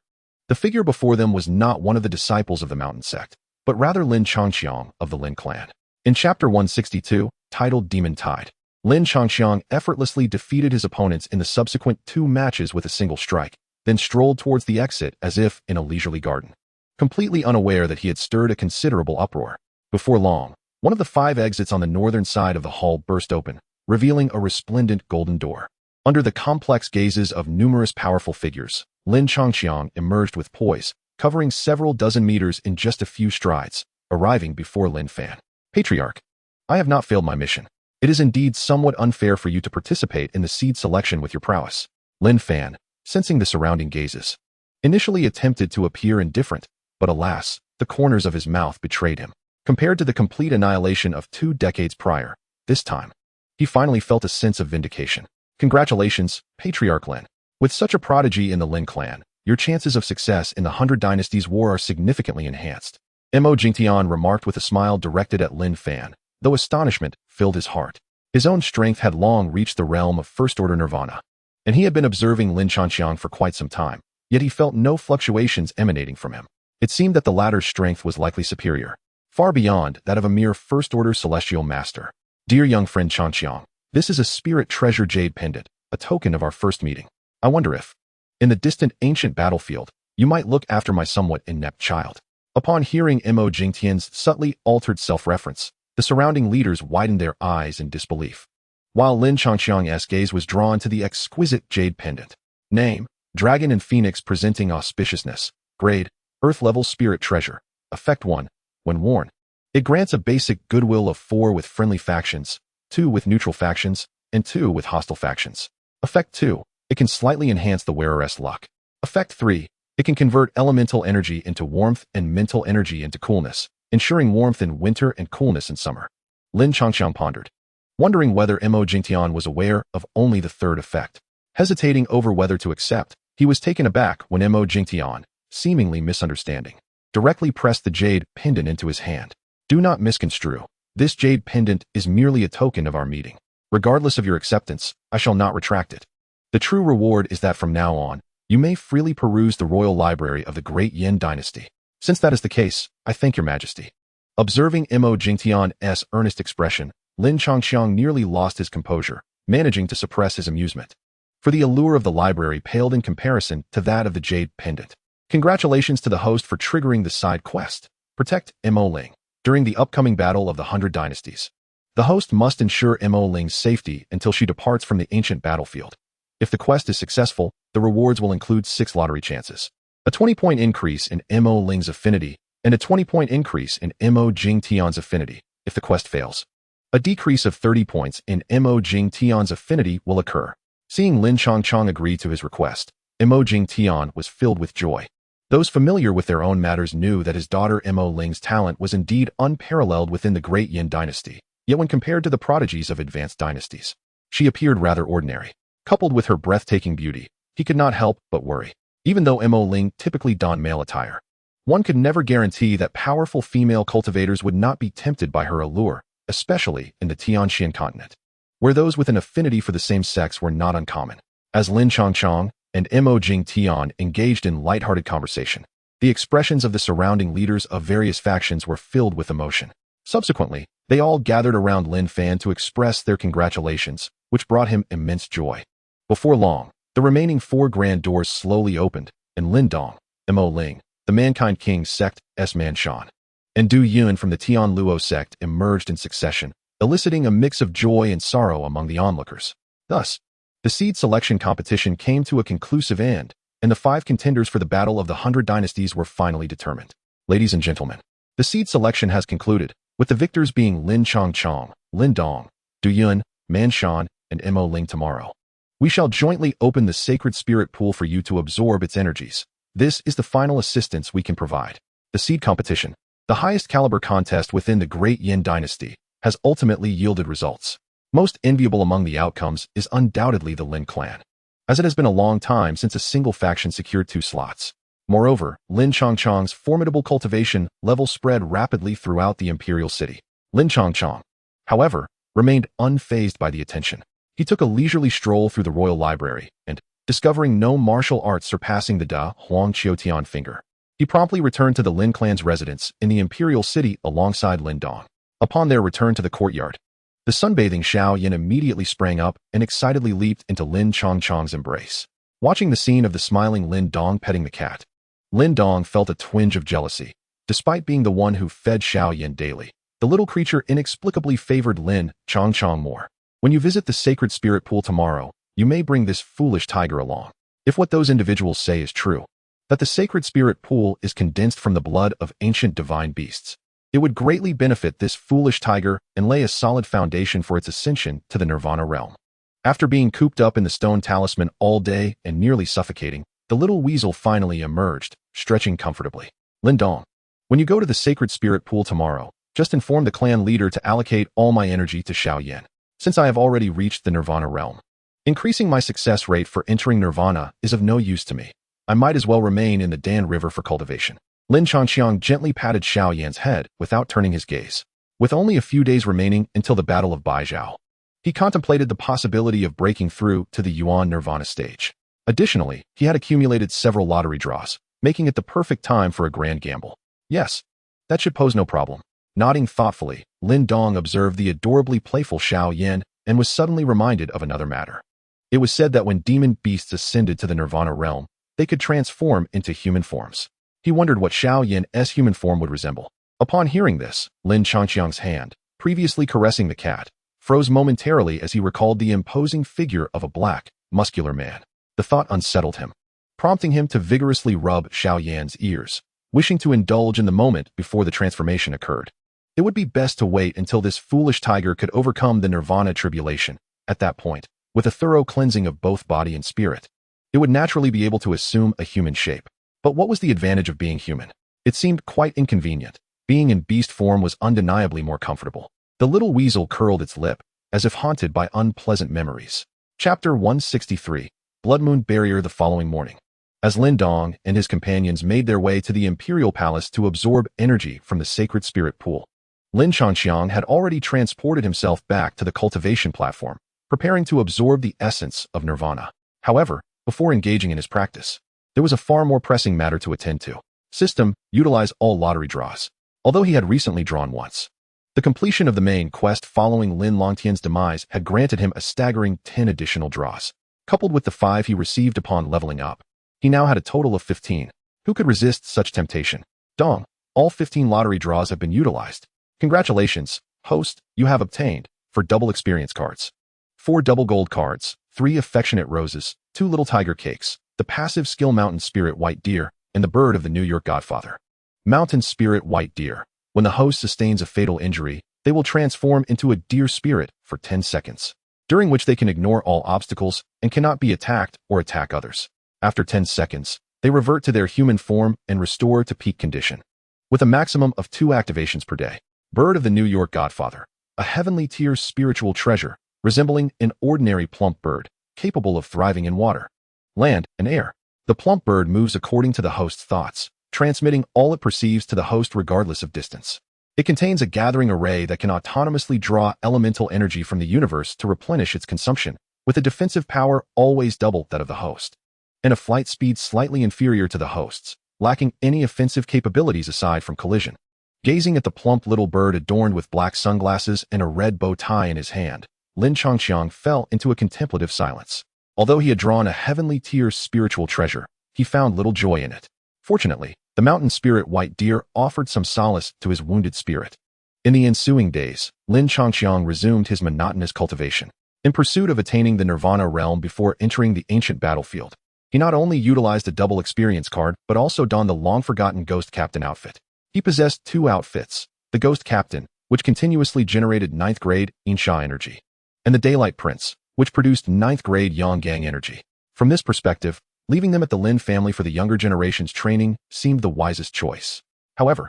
The figure before them was not one of the disciples of the Mountain Sect, but rather Lin Changqiang of the Lin clan. In Chapter 162, titled Demon Tide, Lin Changqiang effortlessly defeated his opponents in the subsequent 2 matches with a single strike, then strolled towards the exit as if in a leisurely garden, completely unaware that he had stirred a considerable uproar. Before long, one of the 5 exits on the northern side of the hall burst open, revealing a resplendent golden door. Under the complex gazes of numerous powerful figures, Lin Changqiang emerged with poise, covering several dozen meters in just a few strides, arriving before Lin Fan. Patriarch, I have not failed my mission. It is indeed somewhat unfair for you to participate in the seed selection with your prowess. Lin Fan, sensing the surrounding gazes, initially attempted to appear indifferent, but alas, the corners of his mouth betrayed him. Compared to the complete annihilation of 2 decades prior, this time, he finally felt a sense of vindication. Congratulations, Patriarch Lin. With such a prodigy in the Lin clan, your chances of success in the 100 Dynasties War are significantly enhanced. Mo Jingtian remarked with a smile directed at Lin Fan, though astonishment filled his heart. His own strength had long reached the realm of first-order nirvana, and he had been observing Lin Changqiang for quite some time, yet he felt no fluctuations emanating from him. It seemed that the latter's strength was likely superior, far beyond that of a mere first-order celestial master. Dear young friend Changqiang, this is a spirit treasure jade pendant, a token of our first meeting. I wonder if, in the distant ancient battlefield, you might look after my somewhat inept child. Upon hearing Mo Jingtian's subtly altered self-reference, the surrounding leaders widened their eyes in disbelief, while Lin Changqiang's gaze was drawn to the exquisite jade pendant. Name, Dragon and Phoenix presenting auspiciousness. Grade, Earth-level spirit treasure. Effect 1. When worn, it grants a basic goodwill of 4 with friendly factions, 2 with neutral factions, and 2 with hostile factions. Effect 2. It can slightly enhance the wearer's luck. Effect 3. It can convert elemental energy into warmth and mental energy into coolness, ensuring warmth in winter and coolness in summer. Lin Changqiang pondered, wondering whether Mo Jingtian was aware of only the third effect. Hesitating over whether to accept, he was taken aback when Mo Jingtian, seemingly misunderstanding, directly pressed the jade pendant into his hand. Do not misconstrue. This jade pendant is merely a token of our meeting. Regardless of your acceptance, I shall not retract it. The true reward is that from now on, you may freely peruse the royal library of the great Yin dynasty. Since that is the case, I thank your majesty. Observing Mo Jingtian's earnest expression, Lin Changqiang nearly lost his composure, managing to suppress his amusement. For the allure of the library paled in comparison to that of the jade pendant. Congratulations to the host for triggering the side quest. Protect Mo Ling. During the upcoming battle of the 100 dynasties, the host must ensure Mo Ling's safety until she departs from the ancient battlefield. If the quest is successful, the rewards will include 6 lottery chances, a 20-point increase in Mo Ling's affinity, and a 20-point increase in Mo Jingtian's affinity. If the quest fails, a decrease of 30 points in Mo Jingtian's affinity will occur. Seeing Lin Changqiang agree to his request, Mo Jingtian was filled with joy. Those familiar with their own matters knew that his daughter Mo Ling's talent was indeed unparalleled within the great Yin dynasty, yet when compared to the prodigies of advanced dynasties, she appeared rather ordinary. Coupled with her breathtaking beauty, he could not help but worry. Even though Mo Ling typically donned male attire, one could never guarantee that powerful female cultivators would not be tempted by her allure, especially in the Tianxian continent, where those with an affinity for the same sex were not uncommon. As Lin Changqiang and Mo Jingtian engaged in light-hearted conversation, the expressions of the surrounding leaders of various factions were filled with emotion. Subsequently, they all gathered around Lin Fan to express their congratulations, which brought him immense joy. Before long, the remaining 4 grand doors slowly opened, and Lin Dong, Mo Ling, the Mankind King's sect, S. Man Shan, and Du Yun from the Tian Luo sect emerged in succession, eliciting a mix of joy and sorrow among the onlookers. Thus, the seed selection competition came to a conclusive end, and the 5 contenders for the battle of the 100 dynasties were finally determined. Ladies and gentlemen, the seed selection has concluded, with the victors being Lin Changqiang, Lin Dong, Du Yun, Man Shan, and Mo Ling tomorrow. We shall jointly open the sacred spirit pool for you to absorb its energies. This is the final assistance we can provide. The seed competition, the highest caliber contest within the great Yin dynasty, has ultimately yielded results. Most enviable among the outcomes is undoubtedly the Lin clan, as it has been a long time since a single faction secured 2 slots. Moreover, Lin Changqiang's formidable cultivation level spread rapidly throughout the imperial city. Lin Changqiang, however, remained unfazed by the attention. He took a leisurely stroll through the royal library, and, discovering no martial arts surpassing the Da Huang Qiutian finger, he promptly returned to the Lin clan's residence in the imperial city alongside Lin Dong. Upon their return to the courtyard, the sunbathing Xiao Yin immediately sprang up and excitedly leaped into Lin Changqiang's embrace. Watching the scene of the smiling Lin Dong petting the cat, Lin Dong felt a twinge of jealousy. Despite being the one who fed Xiao Yin daily, the little creature inexplicably favored Lin Changqiang more. When you visit the sacred spirit pool tomorrow, you may bring this foolish tiger along. If what those individuals say is true, that the sacred spirit pool is condensed from the blood of ancient divine beasts, it would greatly benefit this foolish tiger and lay a solid foundation for its ascension to the nirvana realm. After being cooped up in the stone talisman all day and nearly suffocating, the little weasel finally emerged, stretching comfortably. Lin Dong, when you go to the sacred spirit pool tomorrow, just inform the clan leader to allocate all my energy to Xiao Yin, since I have already reached the nirvana realm. Increasing my success rate for entering nirvana is of no use to me. I might as well remain in the Dan River for cultivation. Lin Changqiang gently patted Xiao Yan's head without turning his gaze. With only a few days remaining until the Battle of Baijiao, he contemplated the possibility of breaking through to the Yuan Nirvana stage. Additionally, he had accumulated several lottery draws, making it the perfect time for a grand gamble. Yes, that should pose no problem. Nodding thoughtfully, Lin Dong observed the adorably playful Xiao Yan and was suddenly reminded of another matter. It was said that when demon beasts ascended to the Nirvana realm, they could transform into human forms. He wondered what Xiao Yan's human form would resemble. Upon hearing this, Lin Changqiang's hand, previously caressing the cat, froze momentarily as he recalled the imposing figure of a black, muscular man. The thought unsettled him, prompting him to vigorously rub Xiao Yan's ears. wishing to indulge in the moment before the transformation occurred. It would be best to wait until this foolish tiger could overcome the nirvana tribulation. At that point, with a thorough cleansing of both body and spirit, it would naturally be able to assume a human shape. But what was the advantage of being human? It seemed quite inconvenient. Being in beast form was undeniably more comfortable. The little weasel curled its lip, as if haunted by unpleasant memories. Chapter 163, Blood Moon Barrier. The following morning, as Lin Dong and his companions made their way to the Imperial Palace to absorb energy from the sacred spirit pool, Lin Changxiang had already transported himself back to the cultivation platform, preparing to absorb the essence of nirvana. However, before engaging in his practice, there was a far more pressing matter to attend to. System, utilize all lottery draws. Although he had recently drawn once, the completion of the main quest following Lin Longtian's demise had granted him a staggering 10 additional draws. Coupled with the 5 he received upon leveling up, he now had a total of 15. Who could resist such temptation? Dong, all 15 lottery draws have been utilized. Congratulations, host, you have obtained, for double experience cards, 4 double gold cards, 3 affectionate roses, 2 little tiger cakes, the passive skill Mountain Spirit White Deer, and the bird of the New York Godfather. Mountain Spirit White Deer. When the host sustains a fatal injury, they will transform into a deer spirit for 10 seconds, during which they can ignore all obstacles and cannot be attacked or attack others. After 10 seconds, they revert to their human form and restore to peak condition, with a maximum of 2 activations per day. Bird of the New York Godfather. A heavenly tier spiritual treasure, resembling an ordinary plump bird, capable of thriving in water, land, and air. The plump bird moves according to the host's thoughts, transmitting all it perceives to the host regardless of distance. It contains a gathering array that can autonomously draw elemental energy from the universe to replenish its consumption, with a defensive power always double that of the host, and a flight speed slightly inferior to the host's, lacking any offensive capabilities aside from collision. Gazing at the plump little bird adorned with black sunglasses and a red bow tie in his hand, Lin Changxiang fell into a contemplative silence. Although he had drawn a heavenly tier spiritual treasure, he found little joy in it. Fortunately, the Mountain Spirit White Deer offered some solace to his wounded spirit. In the ensuing days, Lin Changxiang resumed his monotonous cultivation. In pursuit of attaining the Nirvana realm before entering the ancient battlefield, he not only utilized a double experience card but also donned the long-forgotten Ghost Captain outfit. He possessed 2 outfits, the Ghost Captain, which continuously generated 9th grade Insha energy, and the Daylight Prince, which produced 9th grade Yonggang energy. From this perspective, leaving them at the Lin family for the younger generation's training seemed the wisest choice. However,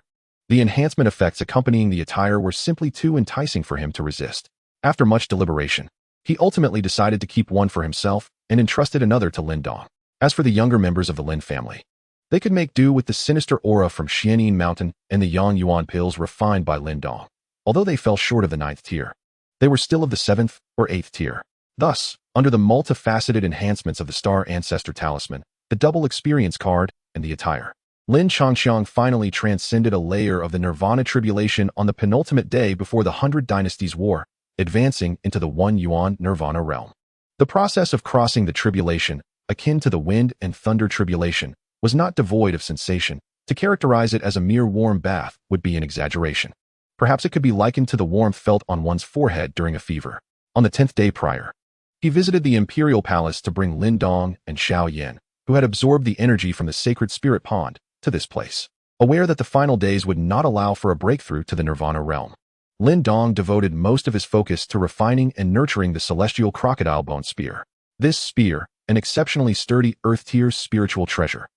the enhancement effects accompanying the attire were simply too enticing for him to resist. After much deliberation, he ultimately decided to keep one for himself and entrusted another to Lin Dong. As for the younger members of the Lin family, they could make do with the sinister aura from Xianin Mountain and the Yang Yuan pills refined by Lin Dong. Although they fell short of the 9th tier, they were still of the 7th or 8th tier. Thus, under the multifaceted enhancements of the Star Ancestor Talisman, the double experience card, and the attire, Lin Changxiang finally transcended a layer of the Nirvana tribulation on the penultimate day before the 100 Dynasties War, advancing into the 1 Yuan Nirvana realm. The process of crossing the tribulation, akin to the wind and thunder tribulation, was not devoid of sensation. To characterize it as a mere warm bath would be an exaggeration. Perhaps it could be likened to the warmth felt on one's forehead during a fever. On the 10th day prior, he visited the Imperial Palace to bring Lin Dong and Xiao Yan, who had absorbed the energy from the sacred spirit pond, to this place. Aware that the final days would not allow for a breakthrough to the Nirvana realm, Lin Dong devoted most of his focus to refining and nurturing the celestial crocodile bone spear. This spear, an exceptionally sturdy earth-tier spiritual treasure,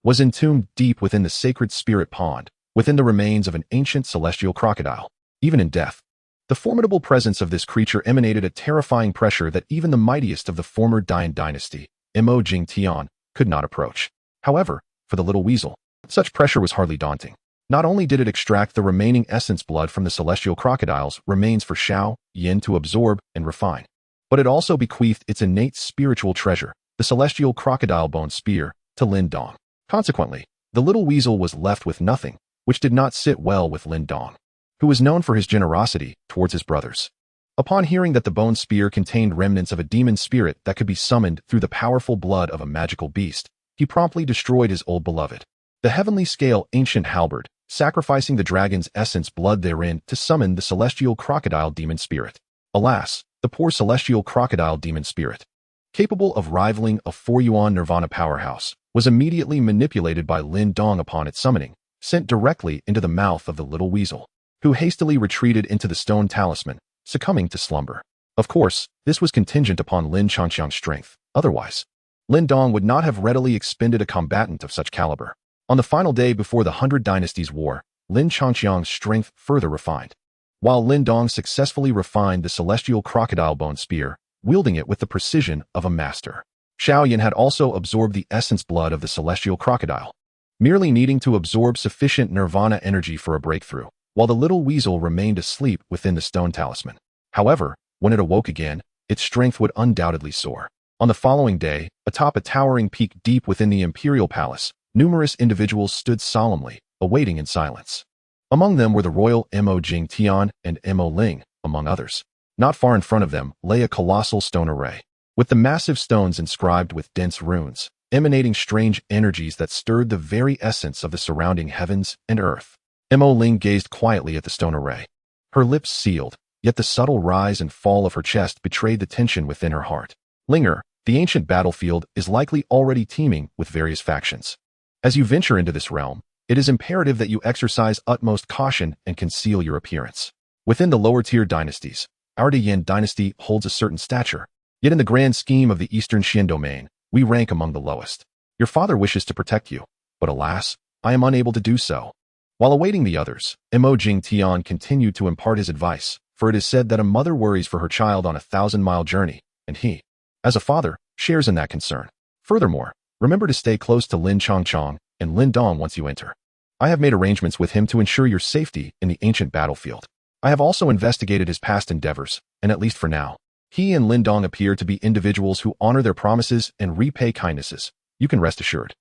was entombed deep within the sacred spirit pond, within the remains of an ancient celestial crocodile. Even in death, the formidable presence of this creature emanated a terrifying pressure that even the mightiest of the former Dian dynasty, Mo Jing Tian, could not approach. However, for the little weasel, such pressure was hardly daunting. Not only did it extract the remaining essence blood from the celestial crocodile's remains for Xiao Yin to absorb and refine, but it also bequeathed its innate spiritual treasure, the celestial crocodile bone spear, to Lin Dong. Consequently, the little weasel was left with nothing, which did not sit well with Lin Dong, who was known for his generosity towards his brothers. Upon hearing that the bone spear contained remnants of a demon spirit that could be summoned through the powerful blood of a magical beast, he promptly destroyed his old beloved, the heavenly scale ancient halberd, sacrificing the dragon's essence blood therein to summon the celestial crocodile demon spirit. Alas, the poor celestial crocodile demon spirit, capable of rivaling a 4 Yuan Nirvana powerhouse, was immediately manipulated by Lin Dong upon its summoning, sent directly into the mouth of the little weasel, who hastily retreated into the stone talisman, succumbing to slumber. Of course, this was contingent upon Lin Changqiang's strength. Otherwise, Lin Dong would not have readily expended a combatant of such caliber. On the final day before the 100 Dynasties War, Lin Changqiang's strength further refined. While Lin Dong successfully refined the celestial crocodile bone spear, wielding it with the precision of a master. Xiaoyan had also absorbed the essence blood of the celestial crocodile, merely needing to absorb sufficient nirvana energy for a breakthrough, while the little weasel remained asleep within the stone talisman. However, when it awoke again, its strength would undoubtedly soar. On the following day, atop a towering peak deep within the imperial palace, numerous individuals stood solemnly, awaiting in silence. Among them were the royal Mo Jingtian and Mo Ling, among others. Not far in front of them lay a colossal stone array, with the massive stones inscribed with dense runes, emanating strange energies that stirred the very essence of the surrounding heavens and earth. Mo Ling gazed quietly at the stone array, her lips sealed, yet the subtle rise and fall of her chest betrayed the tension within her heart. Linger, the ancient battlefield is likely already teeming with various factions. As you venture into this realm, it is imperative that you exercise utmost caution and conceal your appearance. Within the lower-tier dynasties, our Yin dynasty holds a certain stature, yet in the grand scheme of the Eastern Xian domain, we rank among the lowest. Your father wishes to protect you, but alas, I am unable to do so. While awaiting the others, Mo Jingtian continued to impart his advice, for it is said that a mother worries for her child on a 1,000-mile journey, and he, as a father, shares in that concern. Furthermore, remember to stay close to Lin Changqiang and Lin Dong once you enter. I have made arrangements with him to ensure your safety in the ancient battlefield. I have also investigated his past endeavors, and at least for now, he and Lin Dong appear to be individuals who honor their promises and repay kindnesses. You can rest assured.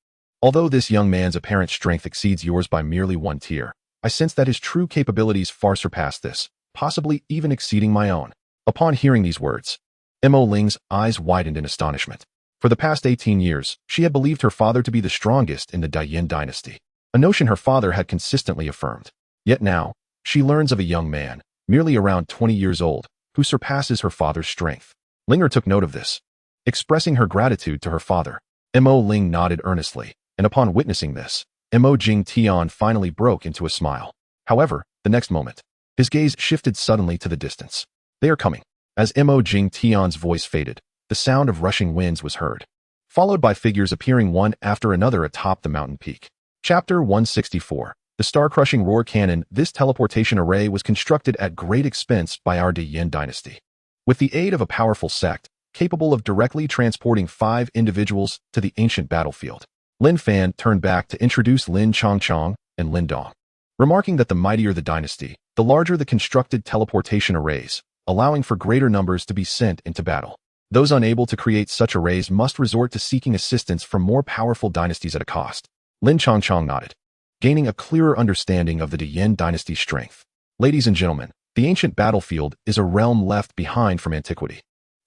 Although this young man's apparent strength exceeds yours by merely one tier, I sense that his true capabilities far surpass this, possibly even exceeding my own. Upon hearing these words, Mo Ling's eyes widened in astonishment. For the past 18 years, she had believed her father to be the strongest in the Yin dynasty, a notion her father had consistently affirmed. Yet now, she learns of a young man, merely around 20 years old, who surpasses her father's strength. Linger took note of this. Expressing her gratitude to her father, Mo Ling nodded earnestly, and upon witnessing this, Mo Jingtian finally broke into a smile. However, the next moment, his gaze shifted suddenly to the distance. They are coming. As Mo Jingtian's voice faded, the sound of rushing winds was heard, followed by figures appearing one after another atop the mountain peak. Chapter 164. The Star-Crushing Roar Cannon. This teleportation array was constructed at great expense by our Yin dynasty. With the aid of a powerful sect, capable of directly transporting 5 individuals to the ancient battlefield, Lin Fan turned back to introduce Lin Changqiang and Lin Dong, remarking that the mightier the dynasty, the larger the constructed teleportation arrays, allowing for greater numbers to be sent into battle. Those unable to create such arrays must resort to seeking assistance from more powerful dynasties at a cost. Lin Changqiang nodded, gaining a clearer understanding of the Yin dynasty's strength. Ladies and gentlemen, the ancient battlefield is a realm left behind from antiquity.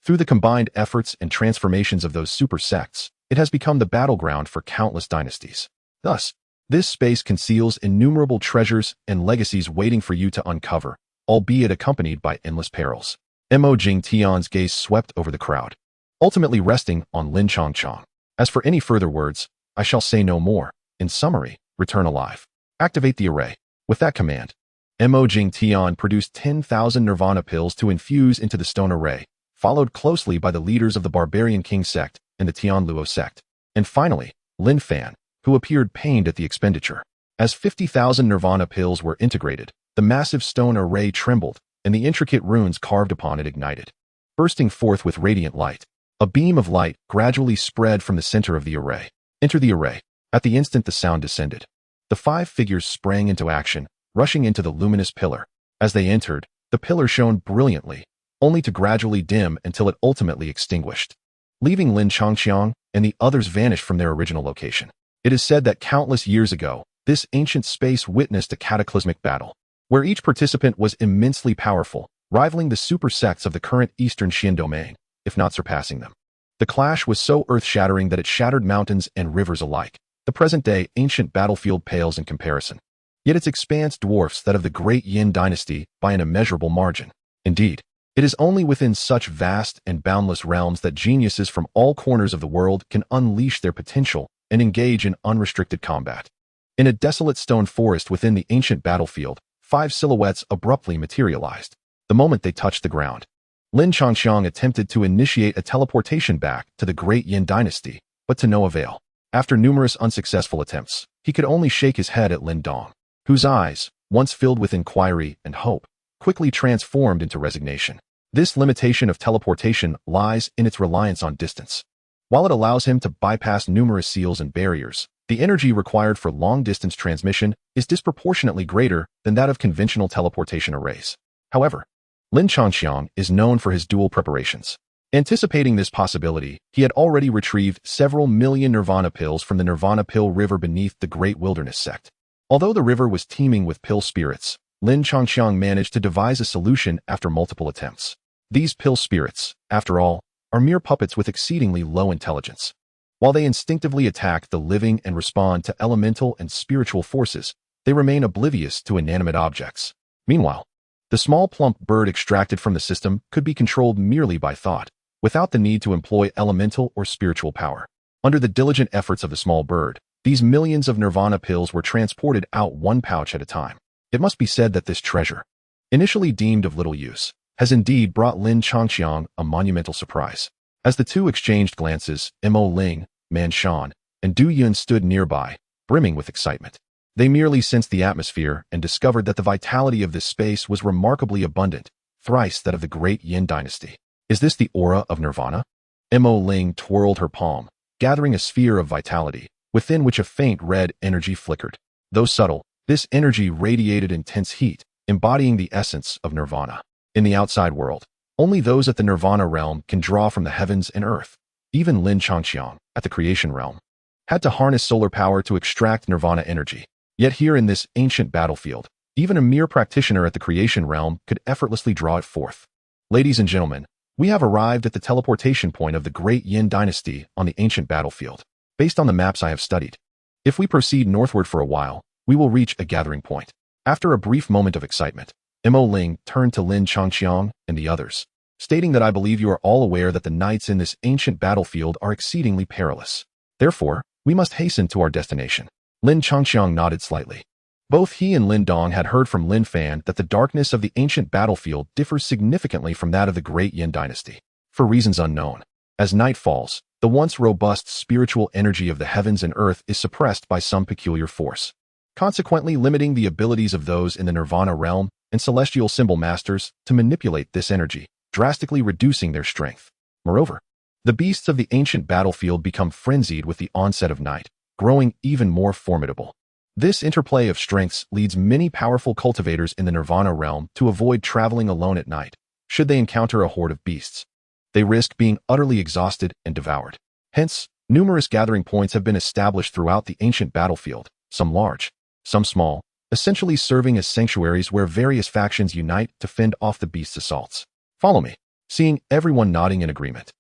Through the combined efforts and transformations of those super sects, it has become the battleground for countless dynasties. Thus, this space conceals innumerable treasures and legacies waiting for you to uncover, albeit accompanied by endless perils. Mo Jingtian's gaze swept over the crowd, ultimately resting on Lin Changqiang. As for any further words, I shall say no more. In summary, return alive. Activate the array. With that command, Mo Jingtian produced 10,000 nirvana pills to infuse into the stone array, followed closely by the leaders of the Barbarian King sect and the Tianluo sect, and finally, Lin Fan, who appeared pained at the expenditure. As 50,000 nirvana pills were integrated, the massive stone array trembled, and the intricate runes carved upon it ignited, bursting forth with radiant light. A beam of light gradually spread from the center of the array. Enter the array. At the instant the sound descended, the 5 figures sprang into action, rushing into the luminous pillar. As they entered, the pillar shone brilliantly, only to gradually dim until it ultimately extinguished, leaving Lin Changqiang and the others vanish from their original location. It is said that countless years ago, this ancient space witnessed a cataclysmic battle, where each participant was immensely powerful, rivaling the super sects of the current Eastern Xian domain, if not surpassing them. The clash was so earth-shattering that it shattered mountains and rivers alike. The present-day ancient battlefield pales in comparison, yet its expanse dwarfs that of the great Yin dynasty by an immeasurable margin. Indeed, it is only within such vast and boundless realms that geniuses from all corners of the world can unleash their potential and engage in unrestricted combat. In a desolate stone forest within the ancient battlefield, 5 silhouettes abruptly materialized. The moment they touched the ground, Lin Changxiang attempted to initiate a teleportation back to the Great Yin Dynasty, but to no avail. After numerous unsuccessful attempts, he could only shake his head at Lin Dong, whose eyes, once filled with inquiry and hope, quickly transformed into resignation. This limitation of teleportation lies in its reliance on distance. While it allows him to bypass numerous seals and barriers, the energy required for long-distance transmission is disproportionately greater than that of conventional teleportation arrays. However, Lin Changxiang is known for his dual preparations. Anticipating this possibility, he had already retrieved several million Nirvana pills from the Nirvana Pill River beneath the Great Wilderness Sect. Although the river was teeming with pill spirits, Lin Changxiang managed to devise a solution after multiple attempts. These pill spirits, after all, are mere puppets with exceedingly low intelligence. While they instinctively attack the living and respond to elemental and spiritual forces, they remain oblivious to inanimate objects. Meanwhile, the small plump bird extracted from the system could be controlled merely by thought, without the need to employ elemental or spiritual power. Under the diligent efforts of the small bird, these millions of Nirvana pills were transported out one pouch at a time. It must be said that this treasure, initially deemed of little use, has indeed brought Lin Changxiang a monumental surprise. As the two exchanged glances, Mo Ling, Man Shan, and Du Yun stood nearby, brimming with excitement. They merely sensed the atmosphere and discovered that the vitality of this space was remarkably abundant, thrice that of the Great Yin Dynasty. Is this the aura of Nirvana? Mo Ling twirled her palm, gathering a sphere of vitality, within which a faint red energy flickered. Though subtle, this energy radiated intense heat, embodying the essence of Nirvana. In the outside world, only those at the Nirvana realm can draw from the heavens and earth. Even Lin Changxiang, at the creation realm, had to harness solar power to extract Nirvana energy. Yet here in this ancient battlefield, even a mere practitioner at the creation realm could effortlessly draw it forth. Ladies and gentlemen, we have arrived at the teleportation point of the Great Yin Dynasty on the ancient battlefield. Based on the maps I have studied, if we proceed northward for a while, we will reach a gathering point. After a brief moment of excitement, Mo Ling turned to Lin Changxiang and the others, stating that I believe you are all aware that the nights in this ancient battlefield are exceedingly perilous. Therefore, we must hasten to our destination. Lin Changxiang nodded slightly. Both he and Lin Dong had heard from Lin Fan that the darkness of the ancient battlefield differs significantly from that of the Great Yin Dynasty, for reasons unknown. As night falls, the once robust spiritual energy of the heavens and earth is suppressed by some peculiar force, consequently limiting the abilities of those in the Nirvana realm and celestial symbol masters to manipulate this energy, drastically reducing their strength. Moreover, the beasts of the ancient battlefield become frenzied with the onset of night, growing even more formidable. This interplay of strengths leads many powerful cultivators in the Nirvana realm to avoid traveling alone at night, should they encounter a horde of beasts. They risk being utterly exhausted and devoured. Hence, numerous gathering points have been established throughout the ancient battlefield, some large, some small, essentially serving as sanctuaries where various factions unite to fend off the beast's assaults. Follow me. Seeing everyone nodding in agreement,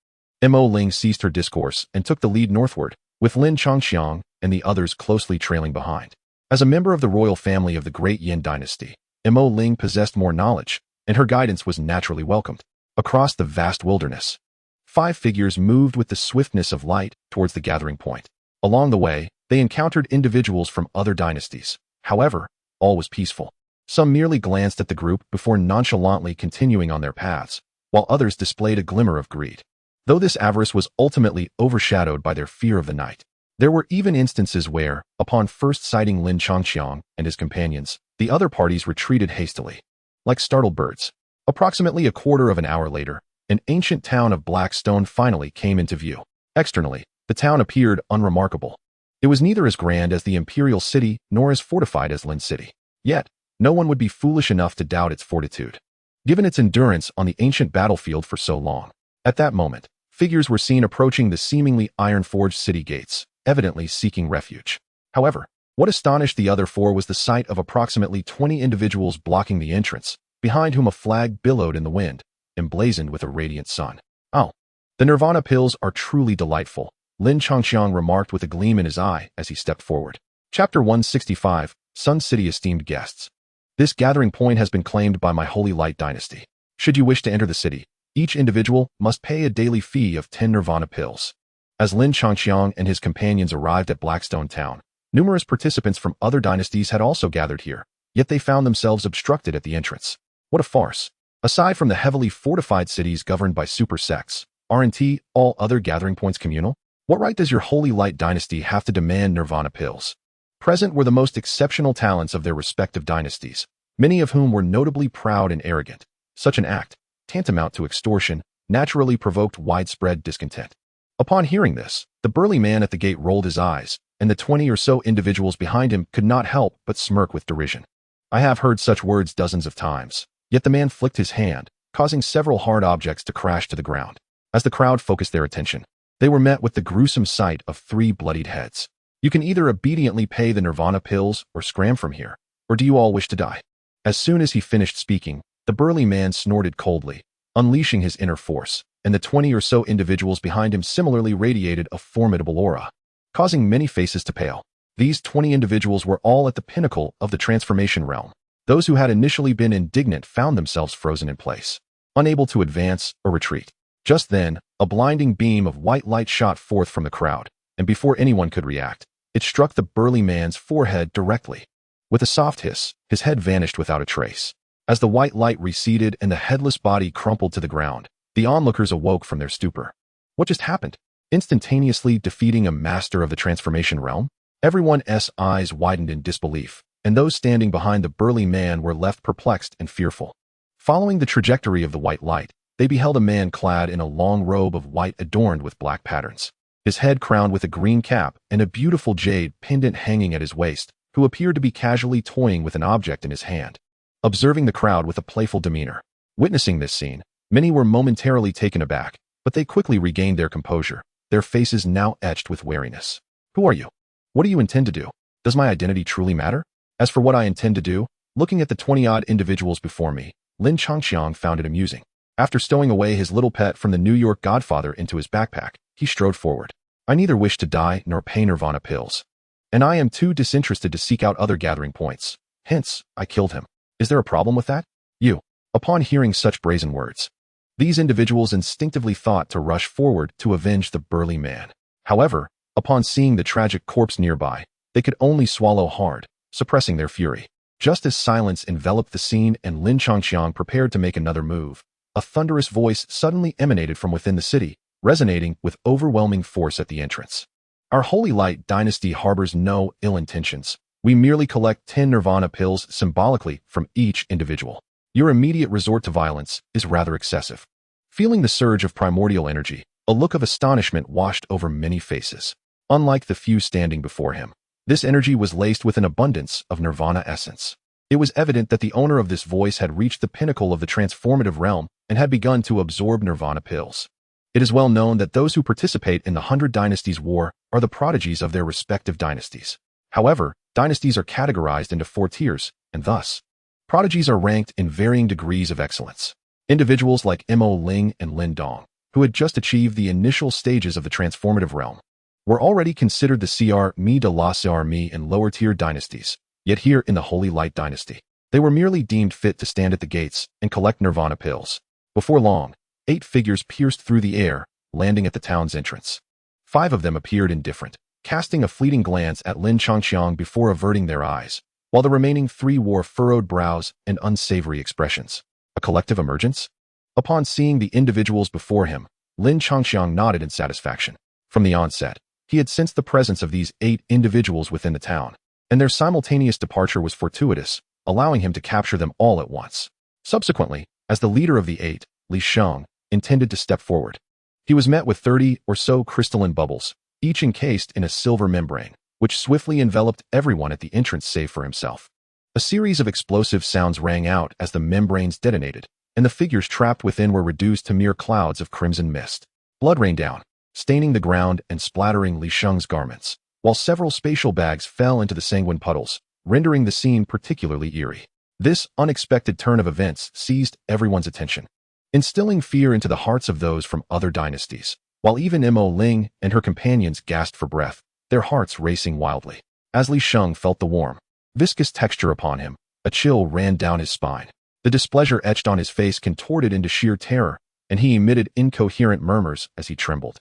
Mo Ling ceased her discourse and took the lead northward, with Lin Changxiang and the others closely trailing behind. As a member of the royal family of the Great Yin Dynasty, Mo Ling possessed more knowledge, and her guidance was naturally welcomed. Across the vast wilderness, 5 figures moved with the swiftness of light towards the gathering point. Along the way, they encountered individuals from other dynasties. However, all was peaceful. Some merely glanced at the group before nonchalantly continuing on their paths, while others displayed a glimmer of greed. Though this avarice was ultimately overshadowed by their fear of the night, there were even instances where, upon first sighting Lin Changxiang and his companions, the other parties retreated hastily, like startled birds. Approximately a quarter of an hour later, an ancient town of black stone finally came into view. Externally, the town appeared unremarkable. It was neither as grand as the imperial city nor as fortified as Lin City. Yet, no one would be foolish enough to doubt its fortitude, given its endurance on the ancient battlefield for so long. At that moment, figures were seen approaching the seemingly iron-forged city gates, evidently seeking refuge. However, what astonished the other 4 was the sight of approximately 20 individuals blocking the entrance, behind whom a flag billowed in the wind, emblazoned with a radiant sun. Oh, the Nirvana pills are truly delightful, Lin Changxiang remarked with a gleam in his eye as he stepped forward. Chapter 165, Sun City Esteemed Guests. This gathering point has been claimed by my Holy Light Dynasty. Should you wish to enter the city, each individual must pay a daily fee of 10 Nirvana pills. As Lin Changxiang and his companions arrived at Blackstone Town, Numerous participants from other dynasties had also gathered here, yet they found themselves obstructed at the entrance. What a farce. Aside from the heavily fortified cities governed by super sects, aren't all other gathering points communal? What right does your Holy Light dynasty have to demand nirvana pills? Present were the most exceptional talents of their respective dynasties, many of whom were notably proud and arrogant. Such an act, tantamount to extortion, naturally provoked widespread discontent. Upon hearing this, the burly man at the gate rolled his eyes, and the 20 or so individuals behind him could not help but smirk with derision. I have heard such words dozens of times, yet the man flicked his hand, causing several hard objects to crash to the ground. As the crowd focused their attention, they were met with the gruesome sight of 3 bloodied heads. You can either obediently pay the nirvana pills or scram from here, or do you all wish to die? As soon as he finished speaking, the burly man snorted coldly, unleashing his inner force, and the 20 or so individuals behind him similarly radiated a formidable aura, causing many faces to pale. These 20 individuals were all at the pinnacle of the transformation realm. Those who had initially been indignant found themselves frozen in place, unable to advance or retreat. Just then, a blinding beam of white light shot forth from the crowd, and before anyone could react, it struck the burly man's forehead directly. With a soft hiss, his head vanished without a trace. As the white light receded and the headless body crumpled to the ground, the onlookers awoke from their stupor. What just happened? Instantaneously defeating a master of the transformation realm? Everyone's eyes widened in disbelief, and those standing behind the burly man were left perplexed and fearful. Following the trajectory of the white light, they beheld a man clad in a long robe of white adorned with black patterns, his head crowned with a green cap and a beautiful jade pendant hanging at his waist, who appeared to be casually toying with an object in his hand, observing the crowd with a playful demeanor. Witnessing this scene, many were momentarily taken aback, but they quickly regained their composure, their faces now etched with wariness. Who are you? What do you intend to do? Does my identity truly matter? As for what I intend to do, looking at the 20-odd individuals before me, Lin Changxiang found it amusing. After stowing away his little pet from the New York Godfather into his backpack, he strode forward. I neither wish to die nor pay nirvana pills, and I am too disinterested to seek out other gathering points. Hence, I killed him. Is there a problem with that? You. Upon hearing such brazen words, these individuals instinctively thought to rush forward to avenge the burly man. However, upon seeing the tragic corpse nearby, they could only swallow hard, suppressing their fury. Just as silence enveloped the scene and Lin Changxiang prepared to make another move, a thunderous voice suddenly emanated from within the city, resonating with overwhelming force at the entrance. Our Holy Light dynasty harbors no ill intentions. We merely collect 10 nirvana pills symbolically from each individual. Your immediate resort to violence is rather excessive. Feeling the surge of primordial energy, a look of astonishment washed over many faces. Unlike the few standing before him, this energy was laced with an abundance of nirvana essence. It was evident that the owner of this voice had reached the pinnacle of the transformative realm and had begun to absorb nirvana pills. It is well known that those who participate in the 100 Dynasties War are the prodigies of their respective dynasties. However, dynasties are categorized into 4 tiers, and thus, prodigies are ranked in varying degrees of excellence. Individuals like Mo Ling and Lin Dong, who had just achieved the initial stages of the transformative realm, were already considered the Cr Mi de la Cr Mi in lower-tier dynasties, yet here in the Holy Light dynasty, they were merely deemed fit to stand at the gates and collect nirvana pills. Before long, 8 figures pierced through the air, landing at the town's entrance. 5 of them appeared indifferent, casting a fleeting glance at Lin Changxiang before averting their eyes, while the remaining 3 wore furrowed brows and unsavory expressions. A collective emergence? Upon seeing the individuals before him, Lin Changxiang nodded in satisfaction. From the onset, he had sensed the presence of these 8 individuals within the town, and their simultaneous departure was fortuitous, allowing him to capture them all at once. Subsequently, as the leader of the 8, Li Sheng intended to step forward. He was met with 30 or so crystalline bubbles, each encased in a silver membrane, which swiftly enveloped everyone at the entrance save for himself. A series of explosive sounds rang out as the membranes detonated, and the figures trapped within were reduced to mere clouds of crimson mist. Blood rained down, staining the ground and splattering Li Sheng's garments, while several spatial bags fell into the sanguine puddles, rendering the scene particularly eerie. This unexpected turn of events seized everyone's attention, instilling fear into the hearts of those from other dynasties, while even Mo Ling and her companions gasped for breath, their hearts racing wildly. As Li Sheng felt the warm, viscous texture upon him, a chill ran down his spine. The displeasure etched on his face contorted into sheer terror, and he emitted incoherent murmurs as he trembled,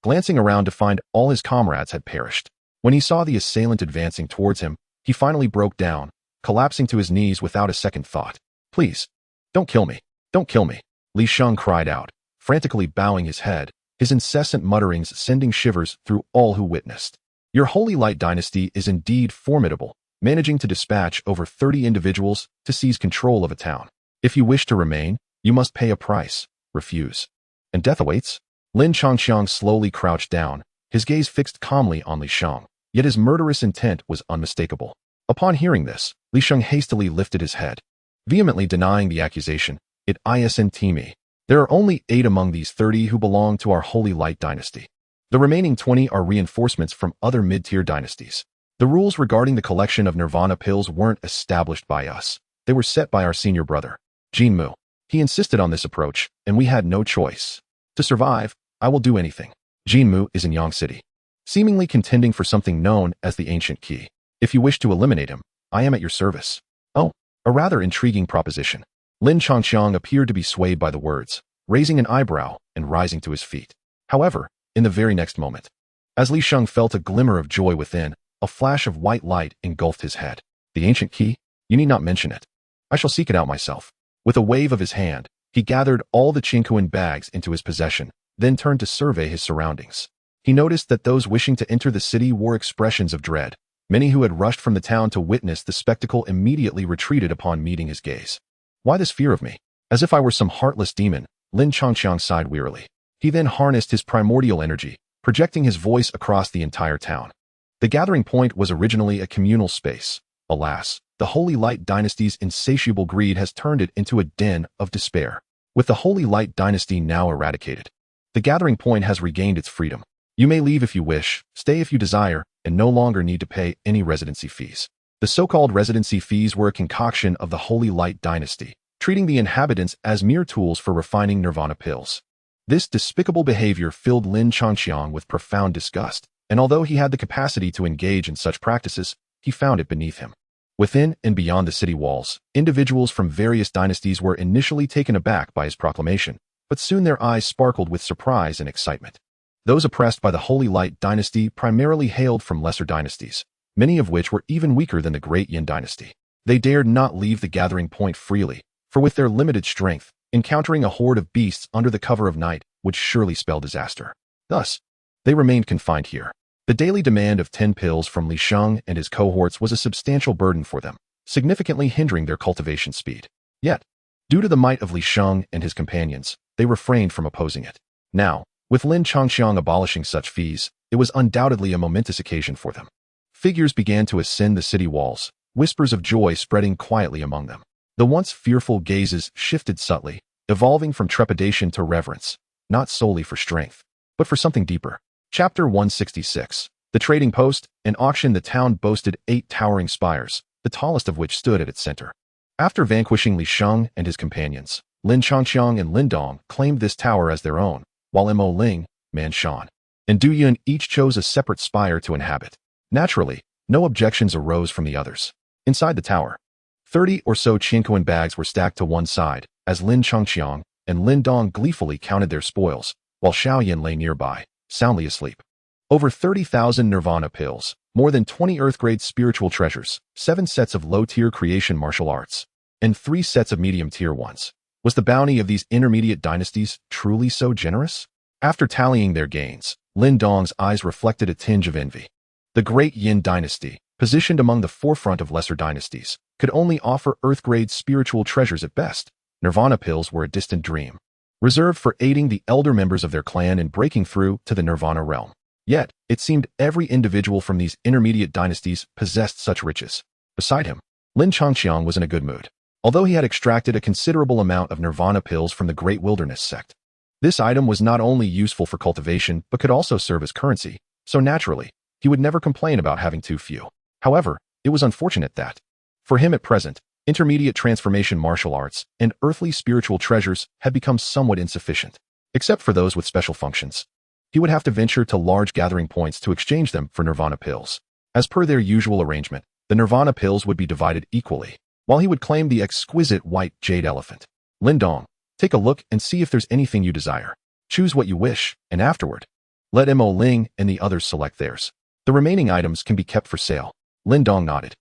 glancing around to find all his comrades had perished. When he saw the assailant advancing towards him, he finally broke down, collapsing to his knees without a second thought. "Please, don't kill me. Don't kill me," Li Sheng cried out, frantically bowing his head, his incessant mutterings sending shivers through all who witnessed. "Your Holy Light dynasty is indeed formidable, managing to dispatch over 30 individuals to seize control of a town. If you wish to remain, you must pay a price. Refuse, and death awaits." Lin Changqiang slowly crouched down, his gaze fixed calmly on Li Sheng, yet his murderous intent was unmistakable. Upon hearing this, Li Sheng hastily lifted his head, vehemently denying the accusation. "It isn't me. There are only 8 among these 30 who belong to our Holy Light dynasty. The remaining 20 are reinforcements from other mid-tier dynasties. The rules regarding the collection of nirvana pills weren't established by us. They were set by our senior brother, Jinmu. He insisted on this approach, and we had no choice. To survive, I will do anything." Jinmu is in Yang City, seemingly contending for something known as the Ancient Key. "If you wish to eliminate him, I am at your service." "Oh, a rather intriguing proposition." Lin Changqiang appeared to be swayed by the words, raising an eyebrow and rising to his feet. However, in the very next moment, as Li Sheng felt a glimmer of joy within, a flash of white light engulfed his head. "The Ancient Key? You need not mention it. I shall seek it out myself." With a wave of his hand, he gathered all the Qingkuan bags into his possession, then turned to survey his surroundings. He noticed that those wishing to enter the city wore expressions of dread. Many who had rushed from the town to witness the spectacle immediately retreated upon meeting his gaze. "Why this fear of me? As if I were some heartless demon," Lin Changqiang sighed wearily. He then harnessed his primordial energy, projecting his voice across the entire town. The gathering point was originally a communal space. Alas, the Holy Light dynasty's insatiable greed has turned it into a den of despair. With the Holy Light dynasty now eradicated, the gathering point has regained its freedom. You may leave if you wish, stay if you desire, and no longer need to pay any residency fees. The so-called residency fees were a concoction of the Holy Light dynasty, treating the inhabitants as mere tools for refining nirvana pills. This despicable behavior filled Lin Changqiang with profound disgust, and although he had the capacity to engage in such practices, he found it beneath him. Within and beyond the city walls, individuals from various dynasties were initially taken aback by his proclamation, but soon their eyes sparkled with surprise and excitement. Those oppressed by the Holy Light dynasty primarily hailed from lesser dynasties, many of which were even weaker than the Great Yin dynasty. They dared not leave the gathering point freely, for with their limited strength, encountering a horde of beasts under the cover of night would surely spell disaster. Thus, they remained confined here. The daily demand of 10 pills from Li Sheng and his cohorts was a substantial burden for them, significantly hindering their cultivation speed. Yet, due to the might of Li Sheng and his companions, they refrained from opposing it. Now, with Lin Changqiang abolishing such fees, it was undoubtedly a momentous occasion for them. Figures began to ascend the city walls, whispers of joy spreading quietly among them. The once fearful gazes shifted subtly, evolving from trepidation to reverence, not solely for strength, but for something deeper. Chapter 166. The Trading Post. An auction. The town boasted 8 towering spires, the tallest of which stood at its center. After vanquishing Li Sheng and his companions, Lin Changqiang and Lin Dong claimed this tower as their own, while Mo Ling, Man Shan, and Du Yun each chose a separate spire to inhabit. Naturally, no objections arose from the others. Inside the tower, 30 or so Qingkuan bags were stacked to one side, as Lin Changqiang and Lin Dong gleefully counted their spoils, while Xiaoyan lay nearby, soundly asleep. Over 30,000 nirvana pills, more than 20 earth-grade spiritual treasures, 7 sets of low-tier creation martial arts, and 3 sets of medium-tier ones. Was the bounty of these intermediate dynasties truly so generous? After tallying their gains, Lin Dong's eyes reflected a tinge of envy. The Great Yin dynasty, positioned among the forefront of lesser dynasties, could only offer earth-grade spiritual treasures at best. Nirvana pills were a distant dream, reserved for aiding the elder members of their clan in breaking through to the nirvana realm. Yet, it seemed every individual from these intermediate dynasties possessed such riches. Beside him, Lin Changqiang was in a good mood, although he had extracted a considerable amount of nirvana pills from the Great Wilderness sect. This item was not only useful for cultivation but could also serve as currency, so naturally, he would never complain about having too few. However, it was unfortunate that, for him at present, intermediate transformation martial arts and earthly spiritual treasures had become somewhat insufficient. Except for those with special functions, he would have to venture to large gathering points to exchange them for nirvana pills. As per their usual arrangement, the nirvana pills would be divided equally, while he would claim the exquisite white jade elephant. Lin Dong, take a look and see if there's anything you desire. Choose what you wish, and afterward, let Mo Ling and the others select theirs. The remaining items can be kept for sale. Lin Dong nodded,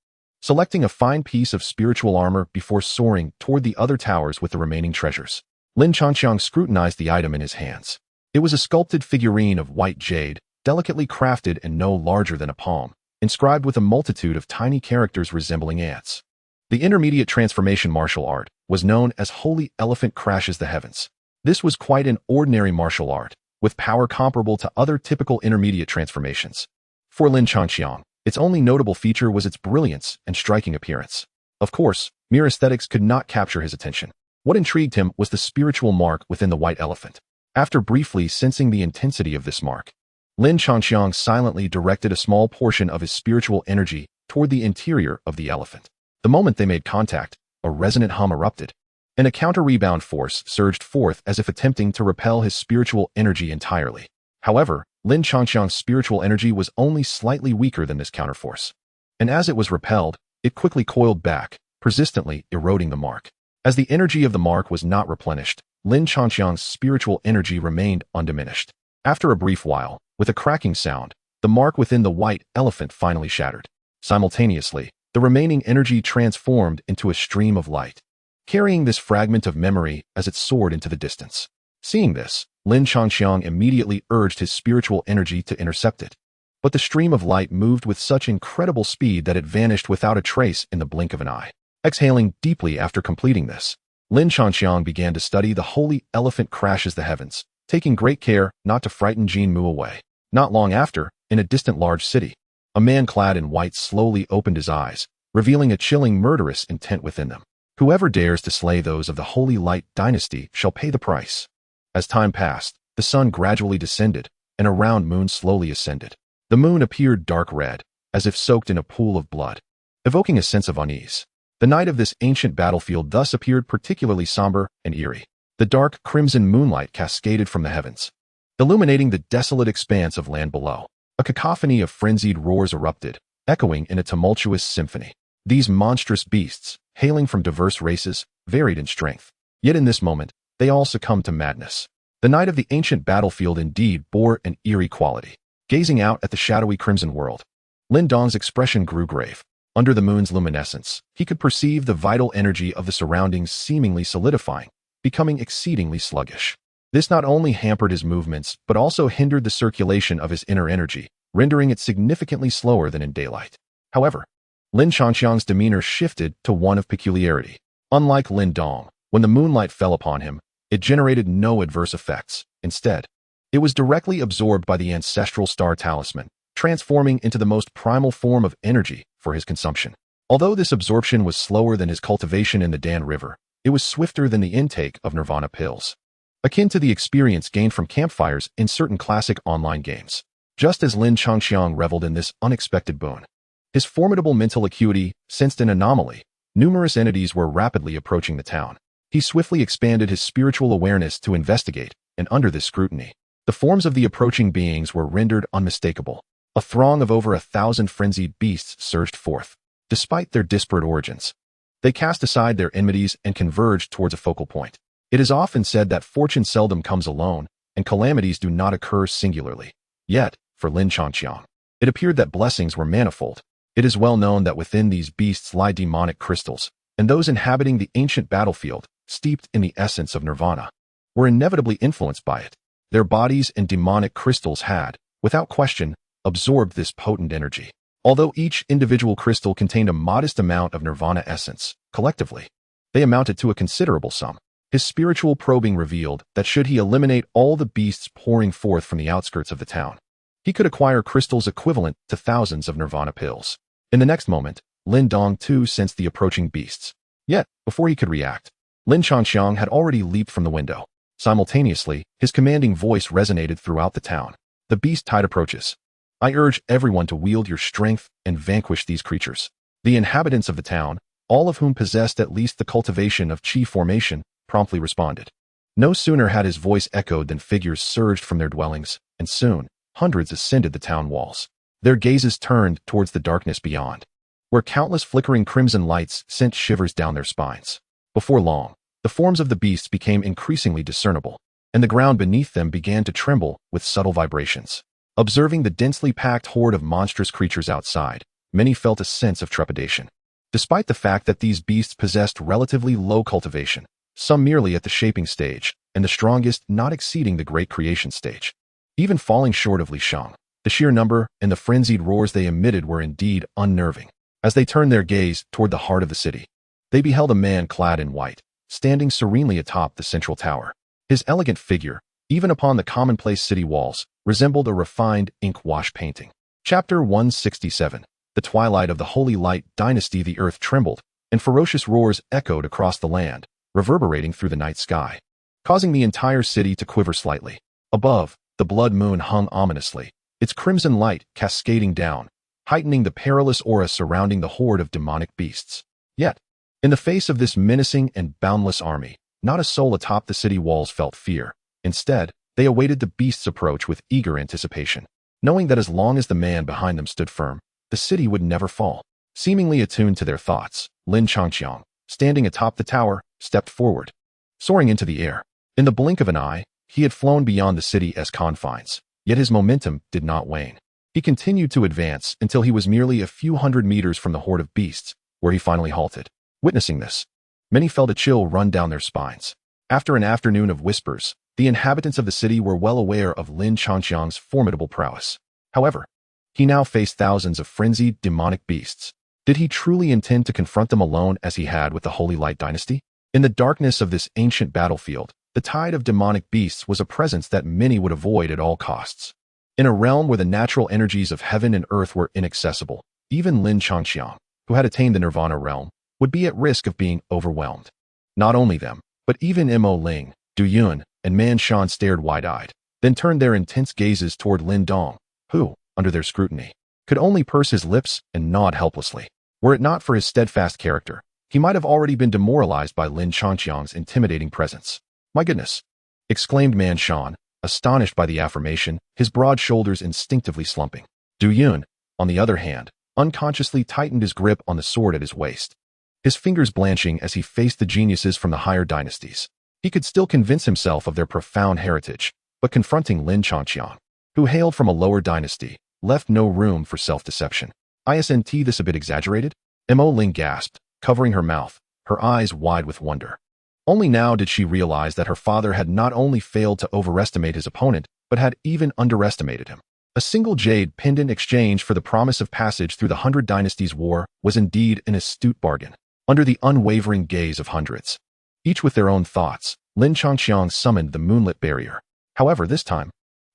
selecting a fine piece of spiritual armor before soaring toward the other towers with the remaining treasures. Lin Changxiang scrutinized the item in his hands. It was a sculpted figurine of white jade, delicately crafted and no larger than a palm, inscribed with a multitude of tiny characters resembling ants. The intermediate transformation martial art was known as Holy Elephant Crashes the Heavens. This was quite an ordinary martial art, with power comparable to other typical intermediate transformations. For Lin Changxiang, its only notable feature was its brilliance and striking appearance. Of course, mere aesthetics could not capture his attention. What intrigued him was the spiritual mark within the white elephant. After briefly sensing the intensity of this mark, Lin Changxiang silently directed a small portion of his spiritual energy toward the interior of the elephant. The moment they made contact, a resonant hum erupted, and a counter-rebound force surged forth as if attempting to repel his spiritual energy entirely. However, Lin Changxiang's spiritual energy was only slightly weaker than this counterforce, and as it was repelled, it quickly coiled back, persistently eroding the mark. As the energy of the mark was not replenished, Lin Changxiang's spiritual energy remained undiminished. After a brief while, with a cracking sound, the mark within the white elephant finally shattered. Simultaneously, the remaining energy transformed into a stream of light, carrying this fragment of memory as it soared into the distance. Seeing this, Lin Changxiang immediately urged his spiritual energy to intercept it. But the stream of light moved with such incredible speed that it vanished without a trace in the blink of an eye. Exhaling deeply after completing this, Lin Changxiang began to study the Holy Elephant Crashes the Heavens, taking great care not to frighten Jin Mu away. Not long after, in a distant large city, a man clad in white slowly opened his eyes, revealing a chilling murderous intent within them. Whoever dares to slay those of the Holy Light dynasty shall pay the price. As time passed, the sun gradually descended, and a round moon slowly ascended. The moon appeared dark red, as if soaked in a pool of blood, evoking a sense of unease. The night of this ancient battlefield thus appeared particularly somber and eerie. The dark crimson moonlight cascaded from the heavens, illuminating the desolate expanse of land below. A cacophony of frenzied roars erupted, echoing in a tumultuous symphony. These monstrous beasts, hailing from diverse races, varied in strength. Yet in this moment, they all succumbed to madness. The night of the ancient battlefield indeed bore an eerie quality. Gazing out at the shadowy crimson world, Lin Dong's expression grew grave. Under the moon's luminescence, he could perceive the vital energy of the surroundings seemingly solidifying, becoming exceedingly sluggish. This not only hampered his movements, but also hindered the circulation of his inner energy, rendering it significantly slower than in daylight. However, Lin Changxiang's demeanor shifted to one of peculiarity. Unlike Lin Dong, when the moonlight fell upon him, it generated no adverse effects. Instead, it was directly absorbed by the ancestral star talisman, transforming into the most primal form of energy for his consumption. Although this absorption was slower than his cultivation in the Dan River, it was swifter than the intake of nirvana pills, akin to the experience gained from campfires in certain classic online games. Just as Lin Changxiang reveled in this unexpected boon, his formidable mental acuity sensed an anomaly. Numerous entities were rapidly approaching the town. He swiftly expanded his spiritual awareness to investigate, and under this scrutiny, the forms of the approaching beings were rendered unmistakable. A throng of over 1,000 frenzied beasts surged forth. Despite their disparate origins, they cast aside their enmities and converged towards a focal point. It is often said that fortune seldom comes alone, and calamities do not occur singularly. Yet, for Lin Changxiang, it appeared that blessings were manifold. It is well known that within these beasts lie demonic crystals, and those inhabiting the ancient battlefield, steeped in the essence of nirvana, were inevitably influenced by it. Their bodies and demonic crystals had, without question, absorbed this potent energy. Although each individual crystal contained a modest amount of nirvana essence, collectively, they amounted to a considerable sum. His spiritual probing revealed that should he eliminate all the beasts pouring forth from the outskirts of the town, he could acquire crystals equivalent to thousands of nirvana pills. In the next moment, Lin Dong too sensed the approaching beasts. Yet, before he could react, Lin Changxiang had already leaped from the window. Simultaneously, his commanding voice resonated throughout the town. The beast tide approaches. I urge everyone to wield your strength and vanquish these creatures. The inhabitants of the town, all of whom possessed at least the cultivation of chi formation, promptly responded. No sooner had his voice echoed than figures surged from their dwellings, and soon, hundreds ascended the town walls. Their gazes turned towards the darkness beyond, where countless flickering crimson lights sent shivers down their spines. Before long, the forms of the beasts became increasingly discernible, and the ground beneath them began to tremble with subtle vibrations. Observing the densely packed horde of monstrous creatures outside, many felt a sense of trepidation. Despite the fact that these beasts possessed relatively low cultivation, some merely at the shaping stage, and the strongest not exceeding the great creation stage. Even falling short of Li Shang, the sheer number and the frenzied roars they emitted were indeed unnerving. As they turned their gaze toward the heart of the city, they beheld a man clad in white, standing serenely atop the central tower. His elegant figure, even upon the commonplace city walls, resembled a refined ink-wash painting. Chapter 167. The twilight of the Holy Light Dynasty. The earth trembled, and ferocious roars echoed across the land, reverberating through the night sky, causing the entire city to quiver slightly. Above, the blood moon hung ominously, its crimson light cascading down, heightening the perilous aura surrounding the horde of demonic beasts. Yet, in the face of this menacing and boundless army, not a soul atop the city walls felt fear. Instead, they awaited the beast's approach with eager anticipation, knowing that as long as the man behind them stood firm, the city would never fall. Seemingly attuned to their thoughts, Lin Changqiang, standing atop the tower, stepped forward, soaring into the air. In the blink of an eye, he had flown beyond the city's confines, yet his momentum did not wane. He continued to advance until he was merely a few hundred meters from the horde of beasts, where he finally halted. Witnessing this, many felt a chill run down their spines. After an afternoon of whispers, the inhabitants of the city were well aware of Lin Changqiang's formidable prowess. However, he now faced thousands of frenzied, demonic beasts. Did he truly intend to confront them alone as he had with the Holy Light Dynasty? In the darkness of this ancient battlefield, the tide of demonic beasts was a presence that many would avoid at all costs. In a realm where the natural energies of heaven and earth were inaccessible, even Lin Changqiang, who had attained the Nirvana realm, would be at risk of being overwhelmed. Not only them, but even Mo Ling, Du Yun, and Man Shan stared wide-eyed, then turned their intense gazes toward Lin Dong, who, under their scrutiny, could only purse his lips and nod helplessly. Were it not for his steadfast character, he might have already been demoralized by Lin Changqiang's intimidating presence. "My goodness!" exclaimed Man Shan, astonished by the affirmation, his broad shoulders instinctively slumping. Du Yun, on the other hand, unconsciously tightened his grip on the sword at his waist, his fingers blanching as he faced the geniuses from the higher dynasties. He could still convince himself of their profound heritage, but confronting Lin Changqiang, who hailed from a lower dynasty, left no room for self-deception. "Isn't this a bit exaggerated?" Mo Ling gasped, covering her mouth, her eyes wide with wonder. Only now did she realize that her father had not only failed to overestimate his opponent, but had even underestimated him. A single jade pendant exchange for the promise of passage through the 100 Dynasties War was indeed an astute bargain. Under the unwavering gaze of hundreds, each with their own thoughts, Lin Changqiang summoned the moonlit barrier. However, this time,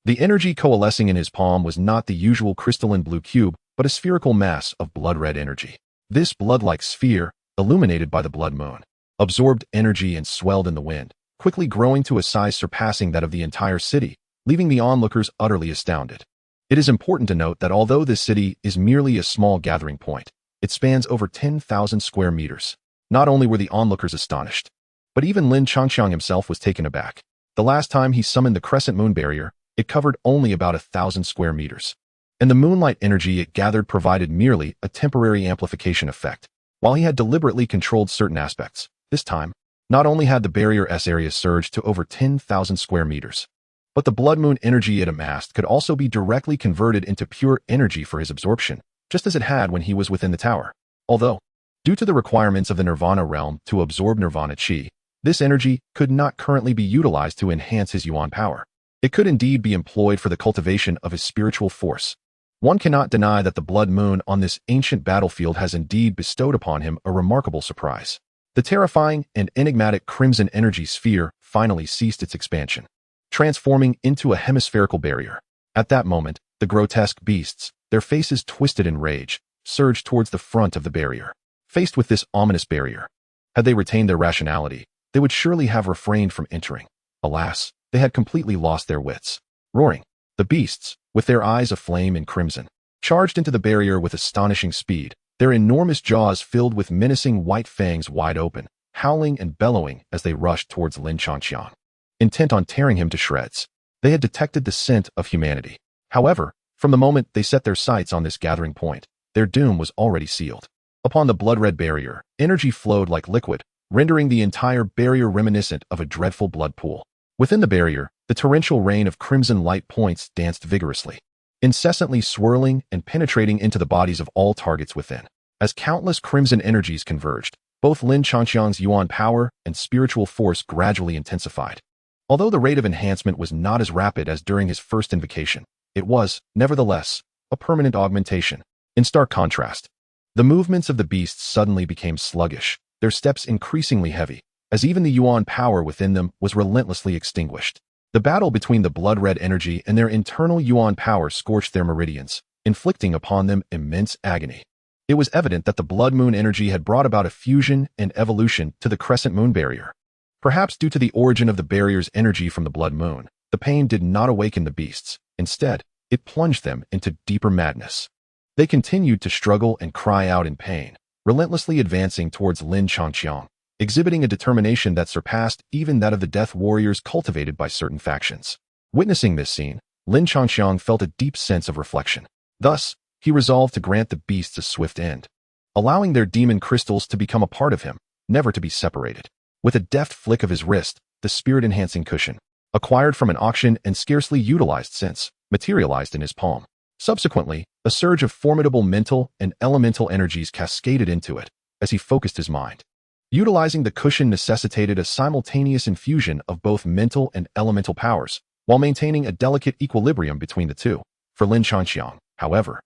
the energy coalescing in his palm was not the usual crystalline blue cube, but a spherical mass of blood-red energy. This blood-like sphere, illuminated by the blood moon, absorbed energy and swelled in the wind, quickly growing to a size surpassing that of the entire city, leaving the onlookers utterly astounded. It is important to note that although this city is merely a small gathering point, it spans over 10,000 square meters. Not only were the onlookers astonished, but even Lin Changqiang himself was taken aback. The last time he summoned the crescent moon barrier, it covered only about 1,000 square meters. And the moonlight energy it gathered provided merely a temporary amplification effect. While he had deliberately controlled certain aspects, this time, not only had the barrier's area surged to over 10,000 square meters, but the blood moon energy it amassed could also be directly converted into pure energy for his absorption, just as it had when he was within the tower. Although, due to the requirements of the Nirvana realm to absorb Nirvana Chi, this energy could not currently be utilized to enhance his Yuan power. It could indeed be employed for the cultivation of his spiritual force. One cannot deny that the blood moon on this ancient battlefield has indeed bestowed upon him a remarkable surprise. The terrifying and enigmatic crimson energy sphere finally ceased its expansion, transforming into a hemispherical barrier. At that moment, the grotesque beasts, their faces twisted in rage, surged towards the front of the barrier. Faced with this ominous barrier, had they retained their rationality, they would surely have refrained from entering. Alas, they had completely lost their wits. Roaring, the beasts, with their eyes aflame and crimson, charged into the barrier with astonishing speed, their enormous jaws filled with menacing white fangs wide open, howling and bellowing as they rushed towards Lin Changqiang, intent on tearing him to shreds. They had detected the scent of humanity. However, from the moment they set their sights on this gathering point, their doom was already sealed. Upon the blood-red barrier, energy flowed like liquid, rendering the entire barrier reminiscent of a dreadful blood pool. Within the barrier, the torrential rain of crimson light points danced vigorously. incessantly swirling and penetrating into the bodies of all targets within. As countless crimson energies converged, both Lin Changxiang's yuan power and spiritual force gradually intensified. Although the rate of enhancement was not as rapid as during his first invocation, it was, nevertheless, a permanent augmentation. In stark contrast, the movements of the beasts suddenly became sluggish, their steps increasingly heavy, as even the yuan power within them was relentlessly extinguished. The battle between the blood-red energy and their internal yuan power scorched their meridians, inflicting upon them immense agony. It was evident that the blood moon energy had brought about a fusion and evolution to the crescent moon barrier. Perhaps due to the origin of the barrier's energy from the blood moon, the pain did not awaken the beasts. Instead, it plunged them into deeper madness. They continued to struggle and cry out in pain, relentlessly advancing towards Lin Changxiang, exhibiting a determination that surpassed even that of the death warriors cultivated by certain factions. Witnessing this scene, Lin Changxiang felt a deep sense of reflection. Thus, he resolved to grant the beasts a swift end, allowing their demon crystals to become a part of him, never to be separated. With a deft flick of his wrist, the spirit-enhancing cushion, acquired from an auction and scarcely utilized since, materialized in his palm. Subsequently, a surge of formidable mental and elemental energies cascaded into it as he focused his mind. Utilizing the cushion necessitated a simultaneous infusion of both mental and elemental powers, while maintaining a delicate equilibrium between the two. For Lin Changxiang, however,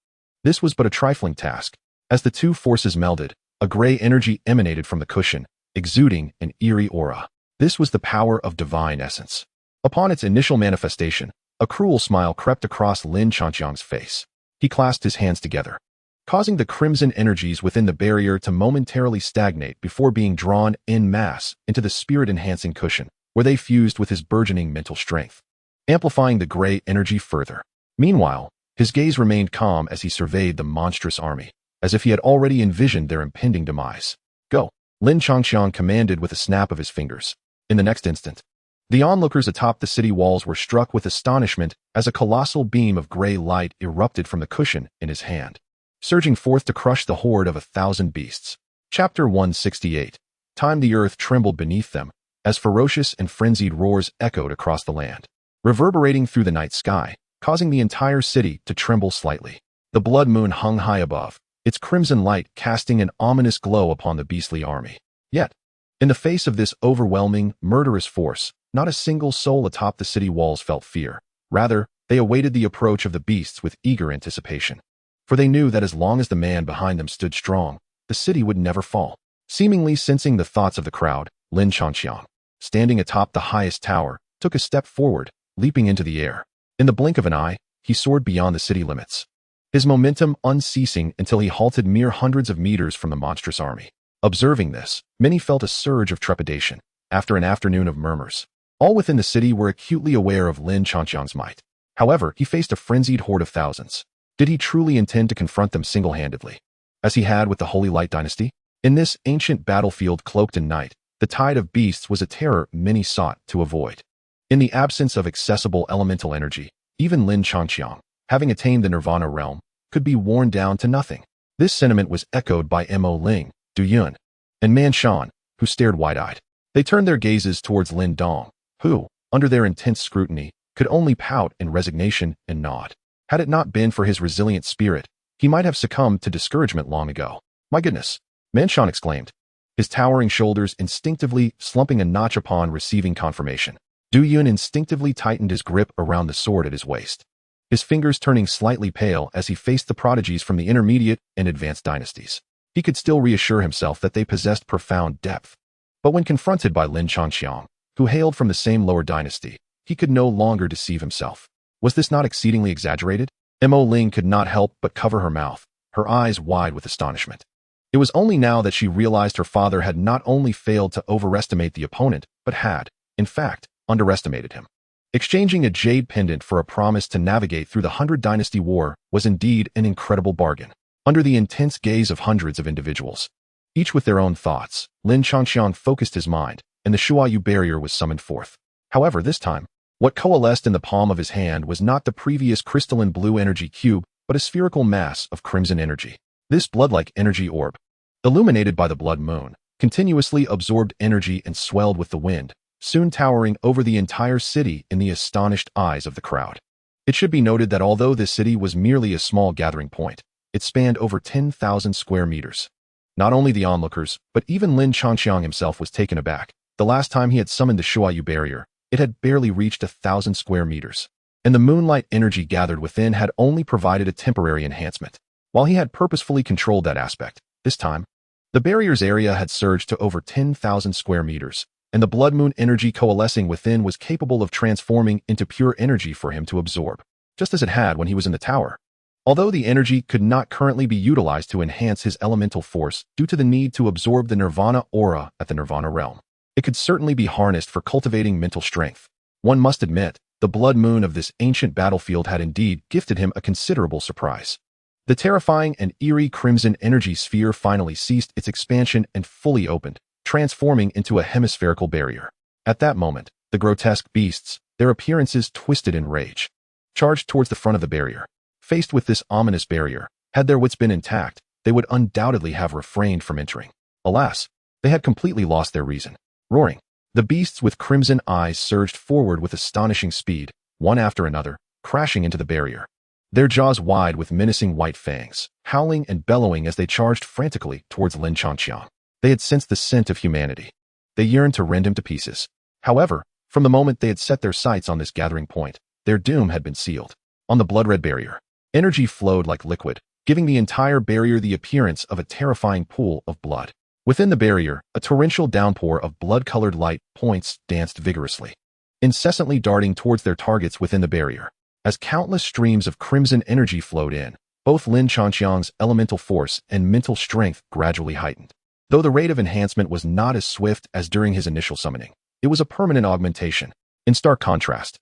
this was but a trifling task. As the two forces melded, a gray energy emanated from the cushion, exuding an eerie aura. This was the power of divine essence. Upon its initial manifestation, a cruel smile crept across Lin Changxiang's face. He clasped his hands together, causing the crimson energies within the barrier to momentarily stagnate before being drawn en masse into the spirit-enhancing cushion, where they fused with his burgeoning mental strength, amplifying the gray energy further. Meanwhile, his gaze remained calm as he surveyed the monstrous army, as if he had already envisioned their impending demise. Go! Lin Changxiang commanded with a snap of his fingers. In the next instant, the onlookers atop the city walls were struck with astonishment as a colossal beam of gray light erupted from the cushion in his hand, surging forth to crush the horde of 1,000 beasts. Chapter 168. Time the earth trembled beneath them, as ferocious and frenzied roars echoed across the land, reverberating through the night sky, causing the entire city to tremble slightly. The blood moon hung high above, its crimson light casting an ominous glow upon the beastly army. Yet, in the face of this overwhelming, murderous force, not a single soul atop the city walls felt fear. Rather, they awaited the approach of the beasts with eager anticipation. For they knew that as long as the man behind them stood strong, the city would never fall. Seemingly sensing the thoughts of the crowd, Lin Changxiang, standing atop the highest tower, took a step forward, leaping into the air. In the blink of an eye, he soared beyond the city limits, his momentum unceasing until he halted mere hundreds of meters from the monstrous army. Observing this, many felt a surge of trepidation. After an afternoon of murmurs, all within the city were acutely aware of Lin Changxiang's might. However, he faced a frenzied horde of thousands. Did he truly intend to confront them single-handedly, as he had with the Holy Light Dynasty? In this ancient battlefield cloaked in night, the tide of beasts was a terror many sought to avoid. In the absence of accessible elemental energy, even Lin Changxiang, having attained the Nirvana realm, could be worn down to nothing. This sentiment was echoed by Mo Ling, Du Yun, and Man Shan, who stared wide-eyed. They turned their gazes towards Lin Dong, who, under their intense scrutiny, could only pout in resignation and nod. Had it not been for his resilient spirit, he might have succumbed to discouragement long ago. My goodness, Man Shan exclaimed, his towering shoulders instinctively slumping a notch upon receiving confirmation. Du Yun instinctively tightened his grip around the sword at his waist, his fingers turning slightly pale as he faced the prodigies from the intermediate and advanced dynasties. He could still reassure himself that they possessed profound depth. But when confronted by Lin Changxiang, who hailed from the same lower dynasty, he could no longer deceive himself. Was this not exceedingly exaggerated? Mo Ling could not help but cover her mouth, her eyes wide with astonishment. It was only now that she realized her father had not only failed to overestimate the opponent, but had, in fact, underestimated him. Exchanging a jade pendant for a promise to navigate through the 100 Dynasty War was indeed an incredible bargain. Under the intense gaze of hundreds of individuals, each with their own thoughts, Lin Changxiang focused his mind, and the Shuayu barrier was summoned forth. However, this time, what coalesced in the palm of his hand was not the previous crystalline blue energy cube, but a spherical mass of crimson energy. This blood-like energy orb, illuminated by the blood moon, continuously absorbed energy and swelled with the wind, soon towering over the entire city in the astonished eyes of the crowd. It should be noted that although this city was merely a small gathering point, it spanned over 10,000 square meters. Not only the onlookers, but even Lin Changqiang himself was taken aback. The last time he had summoned the Shuayu barrier, it had barely reached 1,000 square meters, and the moonlight energy gathered within had only provided a temporary enhancement. While he had purposefully controlled that aspect, this time, the barrier's area had surged to over 10,000 square meters, and the blood moon energy coalescing within was capable of transforming into pure energy for him to absorb, just as it had when he was in the tower. Although the energy could not currently be utilized to enhance his elemental force due to the need to absorb the Nirvana aura at the Nirvana realm, it could certainly be harnessed for cultivating mental strength. One must admit, the blood moon of this ancient battlefield had indeed gifted him a considerable surprise. The terrifying and eerie crimson energy sphere finally ceased its expansion and fully opened, transforming into a hemispherical barrier. At that moment, the grotesque beasts, their appearances twisted in rage, charged towards the front of the barrier. Faced with this ominous barrier, had their wits been intact, they would undoubtedly have refrained from entering. Alas, they had completely lost their reason. Roaring, the beasts with crimson eyes surged forward with astonishing speed, one after another, crashing into the barrier. Their jaws wide with menacing white fangs, howling and bellowing as they charged frantically towards Lin Changqiang. They had sensed the scent of humanity. They yearned to rend him to pieces. However, from the moment they had set their sights on this gathering point, their doom had been sealed. On the blood-red barrier, energy flowed like liquid, giving the entire barrier the appearance of a terrifying pool of blood. Within the barrier, a torrential downpour of blood-colored light points danced vigorously, incessantly darting towards their targets within the barrier. As countless streams of crimson energy flowed in, both Lin Changqiang's elemental force and mental strength gradually heightened. Though the rate of enhancement was not as swift as during his initial summoning, it was a permanent augmentation. In stark contrast,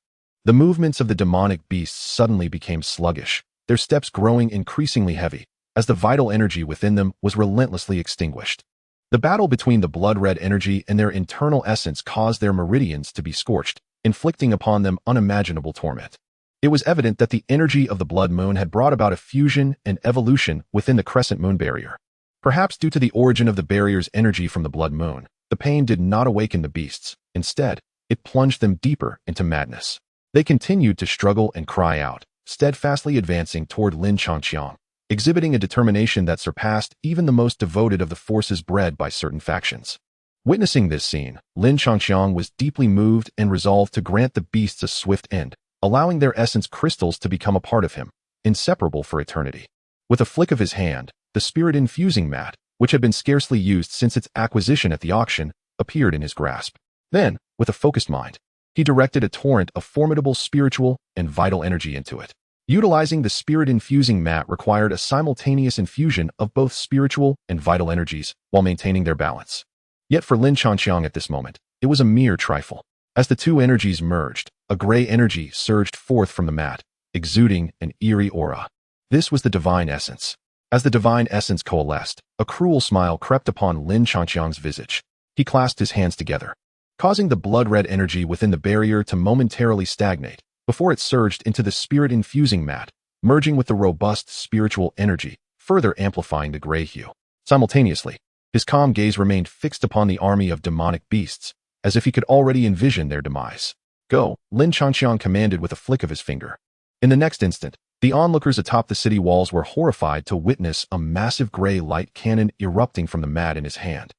the movements of the demonic beasts suddenly became sluggish, their steps growing increasingly heavy, as the vital energy within them was relentlessly extinguished. The battle between the blood-red energy and their internal essence caused their meridians to be scorched, inflicting upon them unimaginable torment. It was evident that the energy of the blood moon had brought about a fusion and evolution within the crescent moon barrier. Perhaps due to the origin of the barrier's energy from the blood moon, the pain did not awaken the beasts. Instead, it plunged them deeper into madness. They continued to struggle and cry out, steadfastly advancing toward Lin Changqiang, exhibiting a determination that surpassed even the most devoted of the forces bred by certain factions. Witnessing this scene, Lin Changqiang was deeply moved and resolved to grant the beasts a swift end, allowing their essence crystals to become a part of him, inseparable for eternity. With a flick of his hand, the spirit-infusing mat, which had been scarcely used since its acquisition at the auction, appeared in his grasp. Then, with a focused mind, he directed a torrent of formidable spiritual and vital energy into it. Utilizing the spirit-infusing mat required a simultaneous infusion of both spiritual and vital energies while maintaining their balance. Yet for Lin Changqiang at this moment, it was a mere trifle. As the two energies merged, a gray energy surged forth from the mat, exuding an eerie aura. This was the divine essence. As the divine essence coalesced, a cruel smile crept upon Lin Changqiang's visage. He clasped his hands together, causing the blood-red energy within the barrier to momentarily stagnate before it surged into the spirit-infusing mat, merging with the robust spiritual energy, further amplifying the gray hue. Simultaneously, his calm gaze remained fixed upon the army of demonic beasts, as if he could already envision their demise. "Go," Lin Changqiang commanded with a flick of his finger. In the next instant, the onlookers atop the city walls were horrified to witness a massive gray light cannon erupting from the mat in his hand,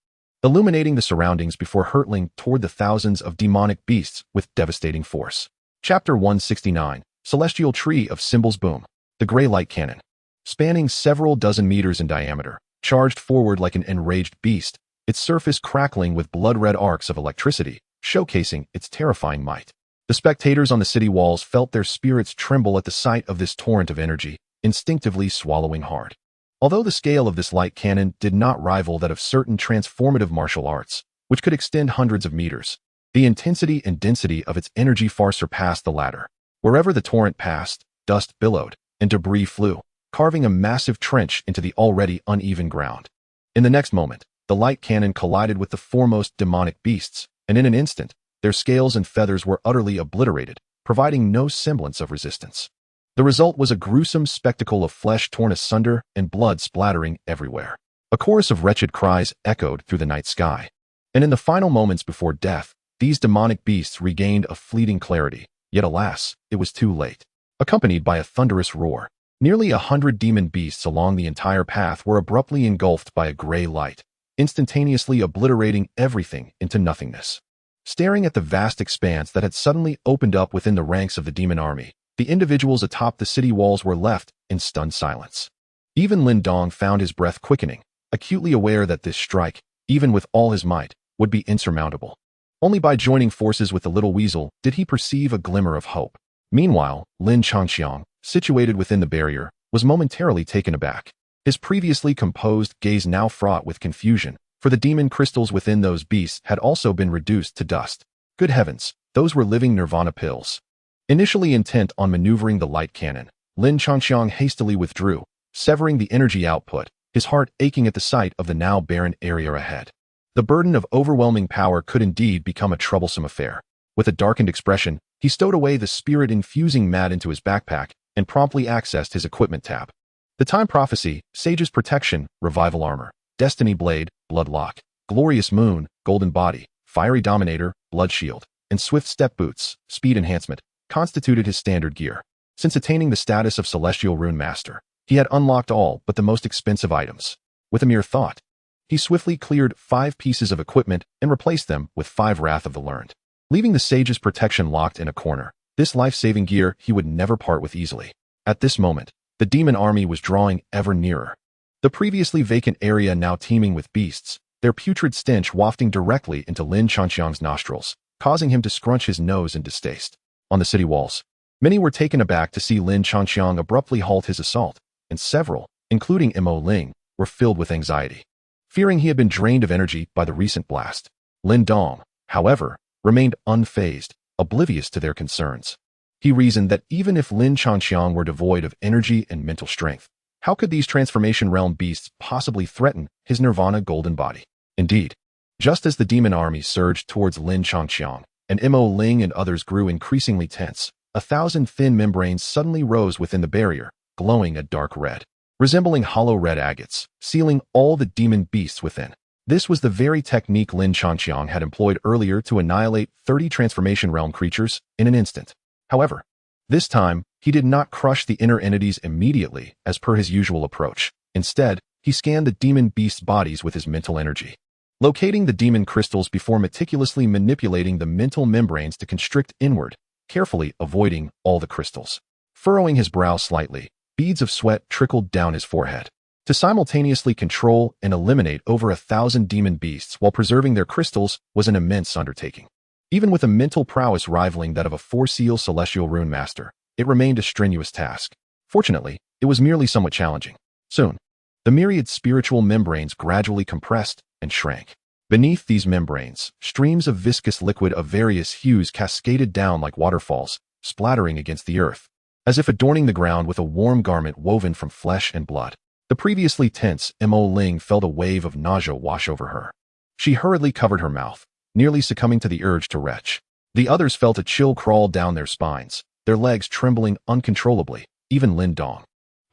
illuminating the surroundings before hurtling toward the thousands of demonic beasts with devastating force. Chapter 169, Celestial Tree of Symbols. Boom. The gray light cannon, spanning several dozen meters in diameter, charged forward like an enraged beast, its surface crackling with blood-red arcs of electricity, showcasing its terrifying might. The spectators on the city walls felt their spirits tremble at the sight of this torrent of energy, instinctively swallowing hard. Although the scale of this light cannon did not rival that of certain transformative martial arts, which could extend hundreds of meters, the intensity and density of its energy far surpassed the latter. Wherever the torrent passed, dust billowed, and debris flew, carving a massive trench into the already uneven ground. In the next moment, the light cannon collided with the foremost demonic beasts, and in an instant, their scales and feathers were utterly obliterated, providing no semblance of resistance. The result was a gruesome spectacle of flesh torn asunder and blood splattering everywhere. A chorus of wretched cries echoed through the night sky. And in the final moments before death, these demonic beasts regained a fleeting clarity, yet alas, it was too late. accompanied by a thunderous roar. Nearly 100 demon beasts along the entire path were abruptly engulfed by a gray light, instantaneously obliterating everything into nothingness. Staring at the vast expanse that had suddenly opened up within the ranks of the demon army, the individuals atop the city walls were left in stunned silence. Even Lin Dong found his breath quickening, acutely aware that this strike, even with all his might, would be insurmountable. Only by joining forces with the little weasel did he perceive a glimmer of hope. Meanwhile, Lin Changxiang, situated within the barrier, was momentarily taken aback. His previously composed gaze now fraught with confusion, for the demon crystals within those beasts had also been reduced to dust. Good heavens, those were living nirvana pills. Initially intent on maneuvering the light cannon, Lin Changxiang hastily withdrew, severing the energy output, his heart aching at the sight of the now barren area ahead. The burden of overwhelming power could indeed become a troublesome affair. With a darkened expression, he stowed away the spirit-infusing mat into his backpack and promptly accessed his equipment tab. The Time Prophecy, Sage's Protection, Revival Armor, Destiny Blade, Blood Lock, Glorious Moon, Golden Body, Fiery Dominator, Blood Shield, and Swift Step Boots, Speed Enhancement, constituted his standard gear. Since attaining the status of Celestial Rune Master, he had unlocked all but the most expensive items. With a mere thought, he swiftly cleared 5 pieces of equipment and replaced them with 5 Wrath of the Learned. Leaving the Sage's Protection locked in a corner, this life-saving gear he would never part with easily. At this moment, the demon army was drawing ever nearer. The previously vacant area now teeming with beasts, their putrid stench wafting directly into Lin Changxiang's nostrils, causing him to scrunch his nose in distaste. On the city walls, many were taken aback to see Lin Changxiang abruptly halt his assault, and several, including Mo Ling, were filled with anxiety. Fearing he had been drained of energy by the recent blast, Lin Dong, however, remained unfazed, oblivious to their concerns. He reasoned that even if Lin Changxiang were devoid of energy and mental strength, how could these transformation realm beasts possibly threaten his nirvana golden body? Indeed, just as the demon army surged towards Lin Changxiang, and Mo Ling and others grew increasingly tense, 1,000 thin membranes suddenly rose within the barrier, glowing a dark red, resembling hollow red agates, sealing all the demon beasts within. This was the very technique Lin Changxiang had employed earlier to annihilate 30 transformation realm creatures in an instant. However, this time, he did not crush the inner entities immediately as per his usual approach. Instead, he scanned the demon beasts' bodies with his mental energy, locating the demon crystals before meticulously manipulating the mental membranes to constrict inward, carefully avoiding all the crystals. Furrowing his brow slightly, beads of sweat trickled down his forehead. To simultaneously control and eliminate over 1,000 demon beasts while preserving their crystals was an immense undertaking. Even with a mental prowess rivaling that of a 4-seal Celestial Rune Master, it remained a strenuous task. Fortunately, it was merely somewhat challenging. Soon, the myriad spiritual membranes gradually compressed and shrank. Beneath these membranes, streams of viscous liquid of various hues cascaded down like waterfalls, splattering against the earth, as if adorning the ground with a warm garment woven from flesh and blood. The previously tense Mo Ling felt a wave of nausea wash over her. She hurriedly covered her mouth, nearly succumbing to the urge to retch. The others felt a chill crawl down their spines, their legs trembling uncontrollably. Even Lin Dong,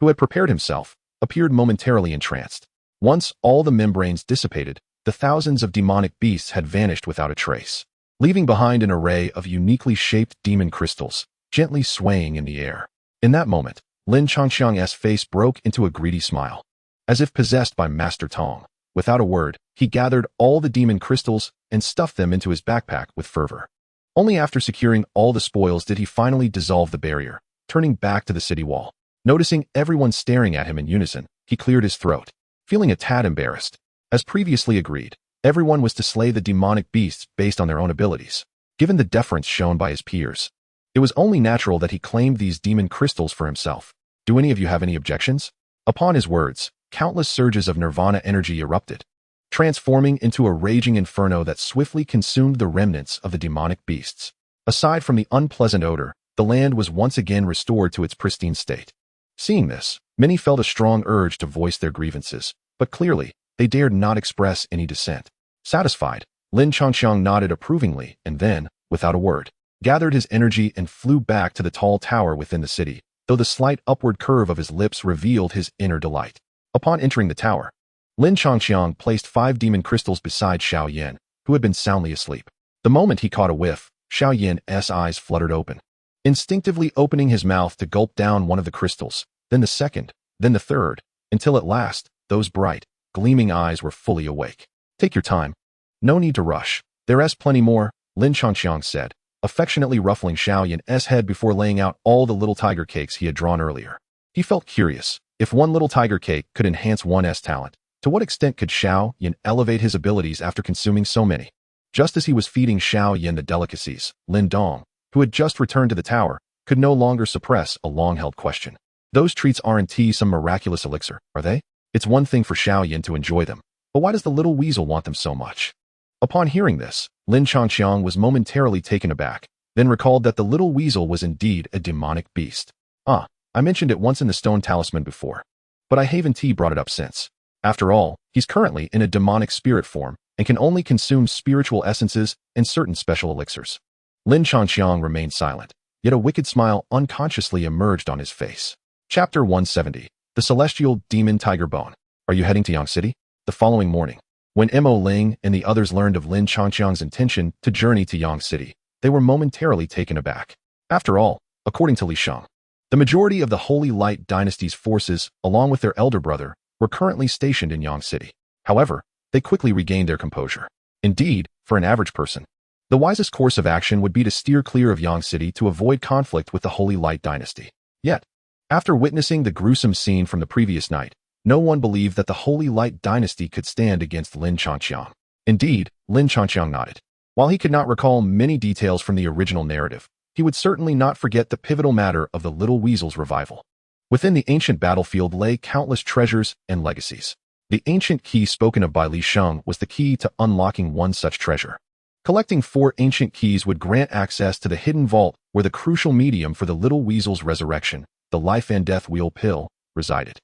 who had prepared himself, appeared momentarily entranced. Once all the membranes dissipated, the thousands of demonic beasts had vanished without a trace, leaving behind an array of uniquely shaped demon crystals, gently swaying in the air. In that moment, Lin Changxiang's face broke into a greedy smile. As if possessed by Master Tong, without a word, he gathered all the demon crystals and stuffed them into his backpack with fervor. Only after securing all the spoils did he finally dissolve the barrier, turning back to the city wall. Noticing everyone staring at him in unison, he cleared his throat, feeling a tad embarrassed. As previously agreed, everyone was to slay the demonic beasts based on their own abilities. Given the deference shown by his peers, it was only natural that he claimed these demon crystals for himself. Do any of you have any objections? Upon his words, countless surges of nirvana energy erupted, transforming into a raging inferno that swiftly consumed the remnants of the demonic beasts. Aside from the unpleasant odor, the land was once again restored to its pristine state. Seeing this, many felt a strong urge to voice their grievances, but clearly, they dared not express any dissent. Satisfied, Lin Changxiang nodded approvingly and then, without a word, gathered his energy and flew back to the tall tower within the city, though the slight upward curve of his lips revealed his inner delight. Upon entering the tower, Lin Changxiang placed 5 demon crystals beside Xiao Yan, who had been soundly asleep. The moment he caught a whiff, Xiao Yan's eyes fluttered open. instinctively opening his mouth to gulp down one of the crystals, then the second, then the third, until at last, those bright, gleaming eyes were fully awake. Take your time. No need to rush. There's plenty more, Lin Changqiang said, affectionately ruffling Xiao Yan's head before laying out all the little tiger cakes he had drawn earlier. He felt curious. If one little tiger cake could enhance one's talent, to what extent could Xiao Yan elevate his abilities after consuming so many? Just as he was feeding Xiao Yan the delicacies, Lin Dong, who had just returned to the tower, could no longer suppress a long-held question. Those treats aren't some miraculous elixir, are they? It's one thing for Xiao Yan to enjoy them, but why does the little weasel want them so much? Upon hearing this, Lin Changqiang was momentarily taken aback, then recalled that the little weasel was indeed a demonic beast. I mentioned it once in the stone talisman before, but I haven't brought it up since. After all, he's currently in a demonic spirit form and can only consume spiritual essences and certain special elixirs. Lin Changqiang remained silent, yet a wicked smile unconsciously emerged on his face. Chapter 170. The Celestial Demon Tiger Bone. Are you heading to Yang City? The following morning, when Mo Ling and the others learned of Lin Changqiang's intention to journey to Yang City, they were momentarily taken aback. After all, according to Li Sheng, the majority of the Holy Light Dynasty's forces, along with their elder brother, were currently stationed in Yang City. However, they quickly regained their composure. Indeed, for an average person, the wisest course of action would be to steer clear of Yang City to avoid conflict with the Holy Light Dynasty. Yet, after witnessing the gruesome scene from the previous night, no one believed that the Holy Light Dynasty could stand against Lin Changqiang. Indeed, Lin Changqiang nodded. While he could not recall many details from the original narrative, he would certainly not forget the pivotal matter of the Little Weasel's revival. Within the ancient battlefield lay countless treasures and legacies. The ancient key spoken of by Li Sheng was the key to unlocking one such treasure. Collecting 4 ancient keys would grant access to the hidden vault where the crucial medium for the Little Weasel's resurrection, the life and death wheel pill, resided.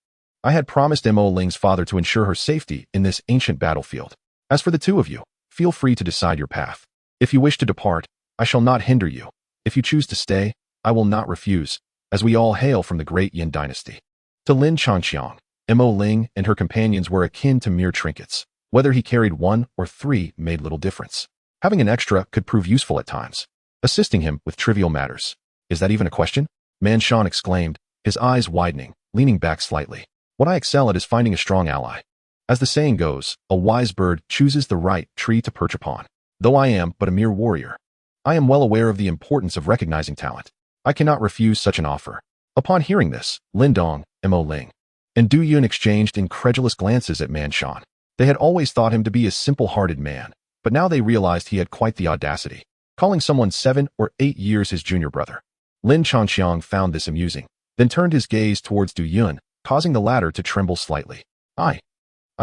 I had promised Mo Ling's father to ensure her safety in this ancient battlefield. As for the two of you, feel free to decide your path. If you wish to depart, I shall not hinder you. If you choose to stay, I will not refuse, as we all hail from the great Yin dynasty. To Lin Changqiang, Mo Ling and her companions were akin to mere trinkets. Whether he carried 1 or 3 made little difference. Having an extra could prove useful at times, assisting him with trivial matters. Is that even a question? Man Shan exclaimed, his eyes widening, leaning back slightly. What I excel at is finding a strong ally. As the saying goes, a wise bird chooses the right tree to perch upon. Though I am but a mere warrior, I am well aware of the importance of recognizing talent. I cannot refuse such an offer. Upon hearing this, Lin Dong, Mo Ling, and Du Yun exchanged incredulous glances at Man Shan. They had always thought him to be a simple-hearted man, but now they realized he had quite the audacity, calling someone 7 or 8 years his junior brother. Lin Changqiang found this amusing, then turned his gaze towards Du Yun, causing the latter to tremble slightly. I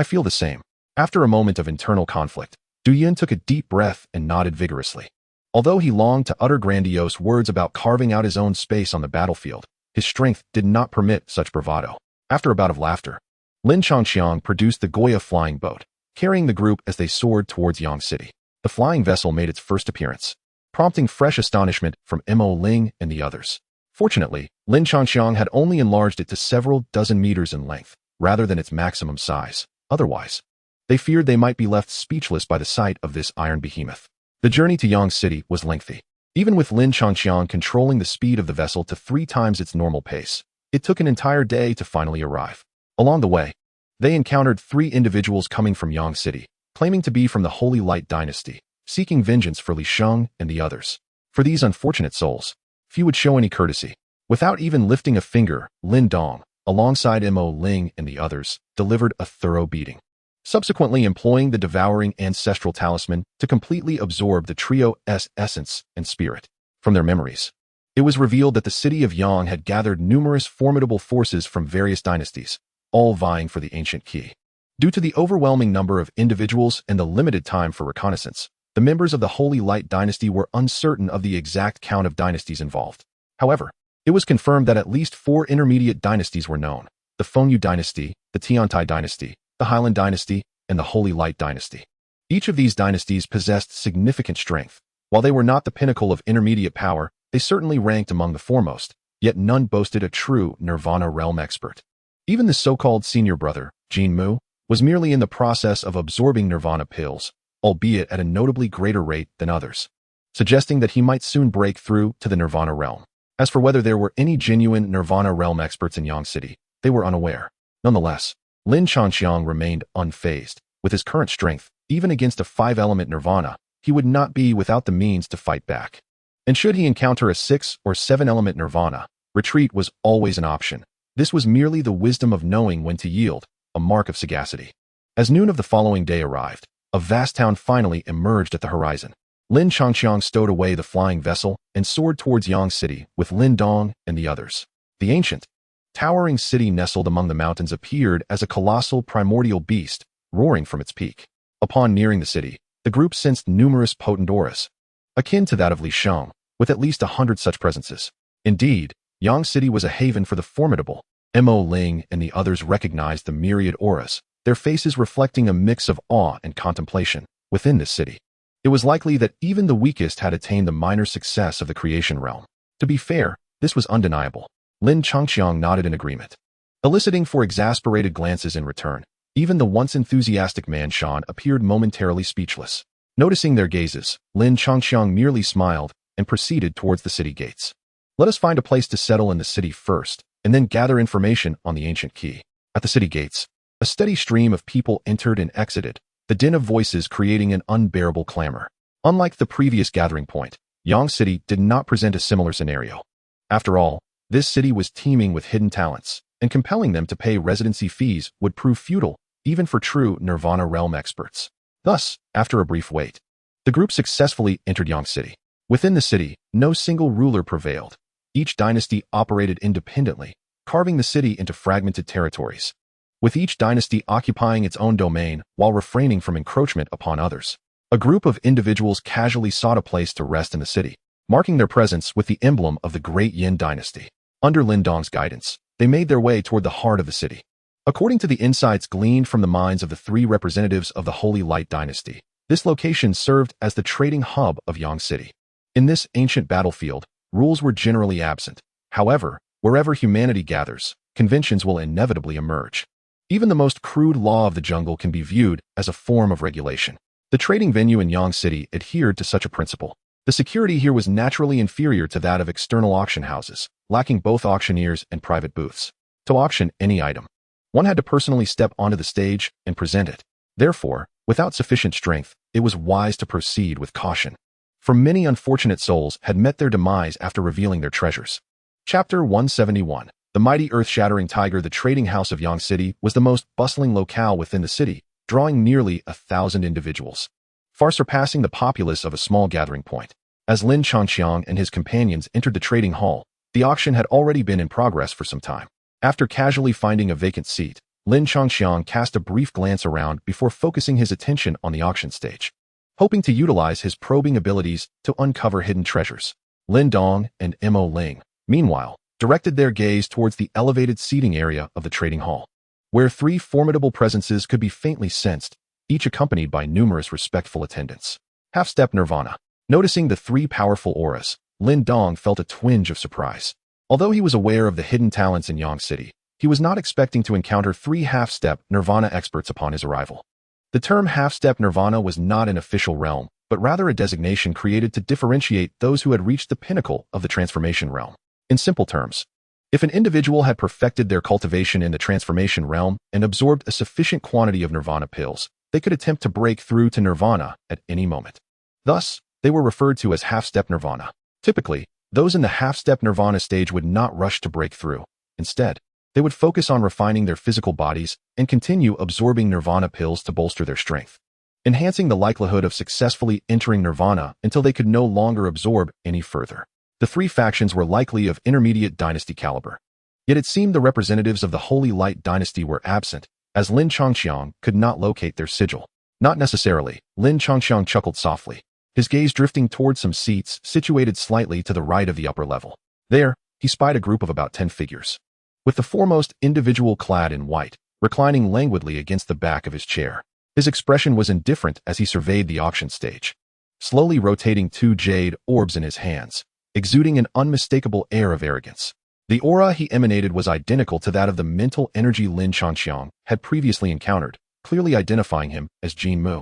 feel the same. After a moment of internal conflict, Du Yun took a deep breath and nodded vigorously. Although he longed to utter grandiose words about carving out his own space on the battlefield, his strength did not permit such bravado. After a bout of laughter, Lin Changqiang produced the Goya flying boat, carrying the group as they soared towards Yang City. The flying vessel made its first appearance, prompting fresh astonishment from Mo Ling and the others. Fortunately, Lin Changqiang had only enlarged it to several dozen meters in length, rather than its maximum size. Otherwise, they feared they might be left speechless by the sight of this iron behemoth. The journey to Yang City was lengthy. Even with Lin Changqiang controlling the speed of the vessel to 3 times its normal pace, it took an entire day to finally arrive. Along the way, they encountered 3 individuals coming from Yang City, claiming to be from the Holy Light Dynasty, seeking vengeance for Li Sheng and the others. For these unfortunate souls, few would show any courtesy. Without even lifting a finger, Lin Dong, alongside Mo Ling and the others, delivered a thorough beating, subsequently employing the devouring ancestral talisman to completely absorb the trio's essence and spirit from their memories. It was revealed that the city of Yang had gathered numerous formidable forces from various dynasties, all vying for the ancient key. Due to the overwhelming number of individuals and the limited time for reconnaissance, the members of the Holy Light Dynasty were uncertain of the exact count of dynasties involved. However, it was confirmed that at least 4 intermediate dynasties were known: the Fengyu Dynasty, the Tiantai Dynasty, the Highland Dynasty, and the Holy Light Dynasty. Each of these dynasties possessed significant strength. While they were not the pinnacle of intermediate power, they certainly ranked among the foremost, yet none boasted a true Nirvana realm expert. Even the so-called senior brother, Jin Mu, was merely in the process of absorbing Nirvana pills, albeit at a notably greater rate than others, suggesting that he might soon break through to the Nirvana realm. As for whether there were any genuine Nirvana realm experts in Yang City, they were unaware. Nonetheless, Lin Changxiang remained unfazed. With his current strength, even against a 5-element Nirvana, he would not be without the means to fight back. And should he encounter a 6 or 7-element Nirvana, retreat was always an option. This was merely the wisdom of knowing when to yield, a mark of sagacity. As noon of the following day arrived, a vast town finally emerged at the horizon. Lin Changxiang stowed away the flying vessel and soared towards Yang City with Lin Dong and the others. The ancient, towering city nestled among the mountains appeared as a colossal primordial beast, roaring from its peak. Upon nearing the city, the group sensed numerous potent auras, akin to that of Li Sheng, with at least 100 such presences. Indeed, Yang City was a haven for the formidable. Mo Ling and the others recognized the myriad auras, their faces reflecting a mix of awe and contemplation. Within this city, it was likely that even the weakest had attained the minor success of the creation realm. To be fair, this was undeniable. Lin Changxiang nodded in agreement, eliciting for exasperated glances in return. Even the once enthusiastic Man Shan appeared momentarily speechless. Noticing their gazes, Lin Changxiang merely smiled and proceeded towards the city gates. Let us find a place to settle in the city first, and then gather information on the ancient key. At the city gates, a steady stream of people entered and exited, the din of voices creating an unbearable clamor. Unlike the previous gathering point, Yang City did not present a similar scenario. After all, this city was teeming with hidden talents, and compelling them to pay residency fees would prove futile, even for true Nirvana realm experts. Thus, after a brief wait, the group successfully entered Yang City. Within the city, no single ruler prevailed. Each dynasty operated independently, carving the city into fragmented territories, with each dynasty occupying its own domain while refraining from encroachment upon others. A group of individuals casually sought a place to rest in the city, marking their presence with the emblem of the Great Yin dynasty. Under Lin Dong's guidance, they made their way toward the heart of the city. According to the insights gleaned from the minds of the 3 representatives of the Holy Light dynasty, this location served as the trading hub of Yang City. In this ancient battlefield, rules were generally absent. However, wherever humanity gathers, conventions will inevitably emerge. Even the most crude law of the jungle can be viewed as a form of regulation. The trading venue in Yang City adhered to such a principle. The security here was naturally inferior to that of external auction houses, lacking both auctioneers and private booths. To auction any item, one had to personally step onto the stage and present it. Therefore, without sufficient strength, it was wise to proceed with caution. For many unfortunate souls had met their demise after revealing their treasures. Chapter 171. The mighty earth-shattering tiger. The trading house of Yang City was the most bustling locale within the city, drawing nearly 1,000 individuals, far surpassing the populace of a small gathering point. As Lin Changxiang and his companions entered the trading hall, the auction had already been in progress for some time. After casually finding a vacant seat, Lin Changxiang cast a brief glance around before focusing his attention on the auction stage, hoping to utilize his probing abilities to uncover hidden treasures. Lin Dong and Mo Ling, meanwhile, directed their gaze towards the elevated seating area of the trading hall, where 3 formidable presences could be faintly sensed, each accompanied by numerous respectful attendants. Half-step Nirvana. Noticing the 3 powerful auras, Lin Dong felt a twinge of surprise. Although he was aware of the hidden talents in Yang City, he was not expecting to encounter 3 half-step Nirvana experts upon his arrival. The term half-step Nirvana was not an official realm, but rather a designation created to differentiate those who had reached the pinnacle of the transformation realm. In simple terms, if an individual had perfected their cultivation in the transformation realm and absorbed a sufficient quantity of Nirvana pills, they could attempt to break through to Nirvana at any moment. Thus, they were referred to as half-step Nirvana. Typically, those in the half-step Nirvana stage would not rush to break through. Instead, they would focus on refining their physical bodies and continue absorbing Nirvana pills to bolster their strength, enhancing the likelihood of successfully entering Nirvana until they could no longer absorb any further. The 3 factions were likely of intermediate dynasty caliber. Yet it seemed the representatives of the Holy Light dynasty were absent, as Lin Changxiang could not locate their sigil. Not necessarily. Lin Changxiang chuckled softly, his gaze drifting towards some seats situated slightly to the right of the upper level. There, he spied a group of about 10 figures, with the foremost individual clad in white, reclining languidly against the back of his chair. His expression was indifferent as he surveyed the auction stage, slowly rotating 2 jade orbs in his hands, exuding an unmistakable air of arrogance. The aura he emanated was identical to that of the mental energy Lin Changxiang had previously encountered, clearly identifying him as Jin Mu,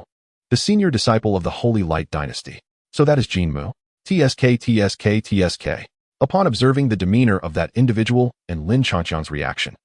the senior disciple of the Holy Light dynasty. So that is Jin Mu. TSK. Upon observing the demeanor of that individual and Lin Changqiang's reaction,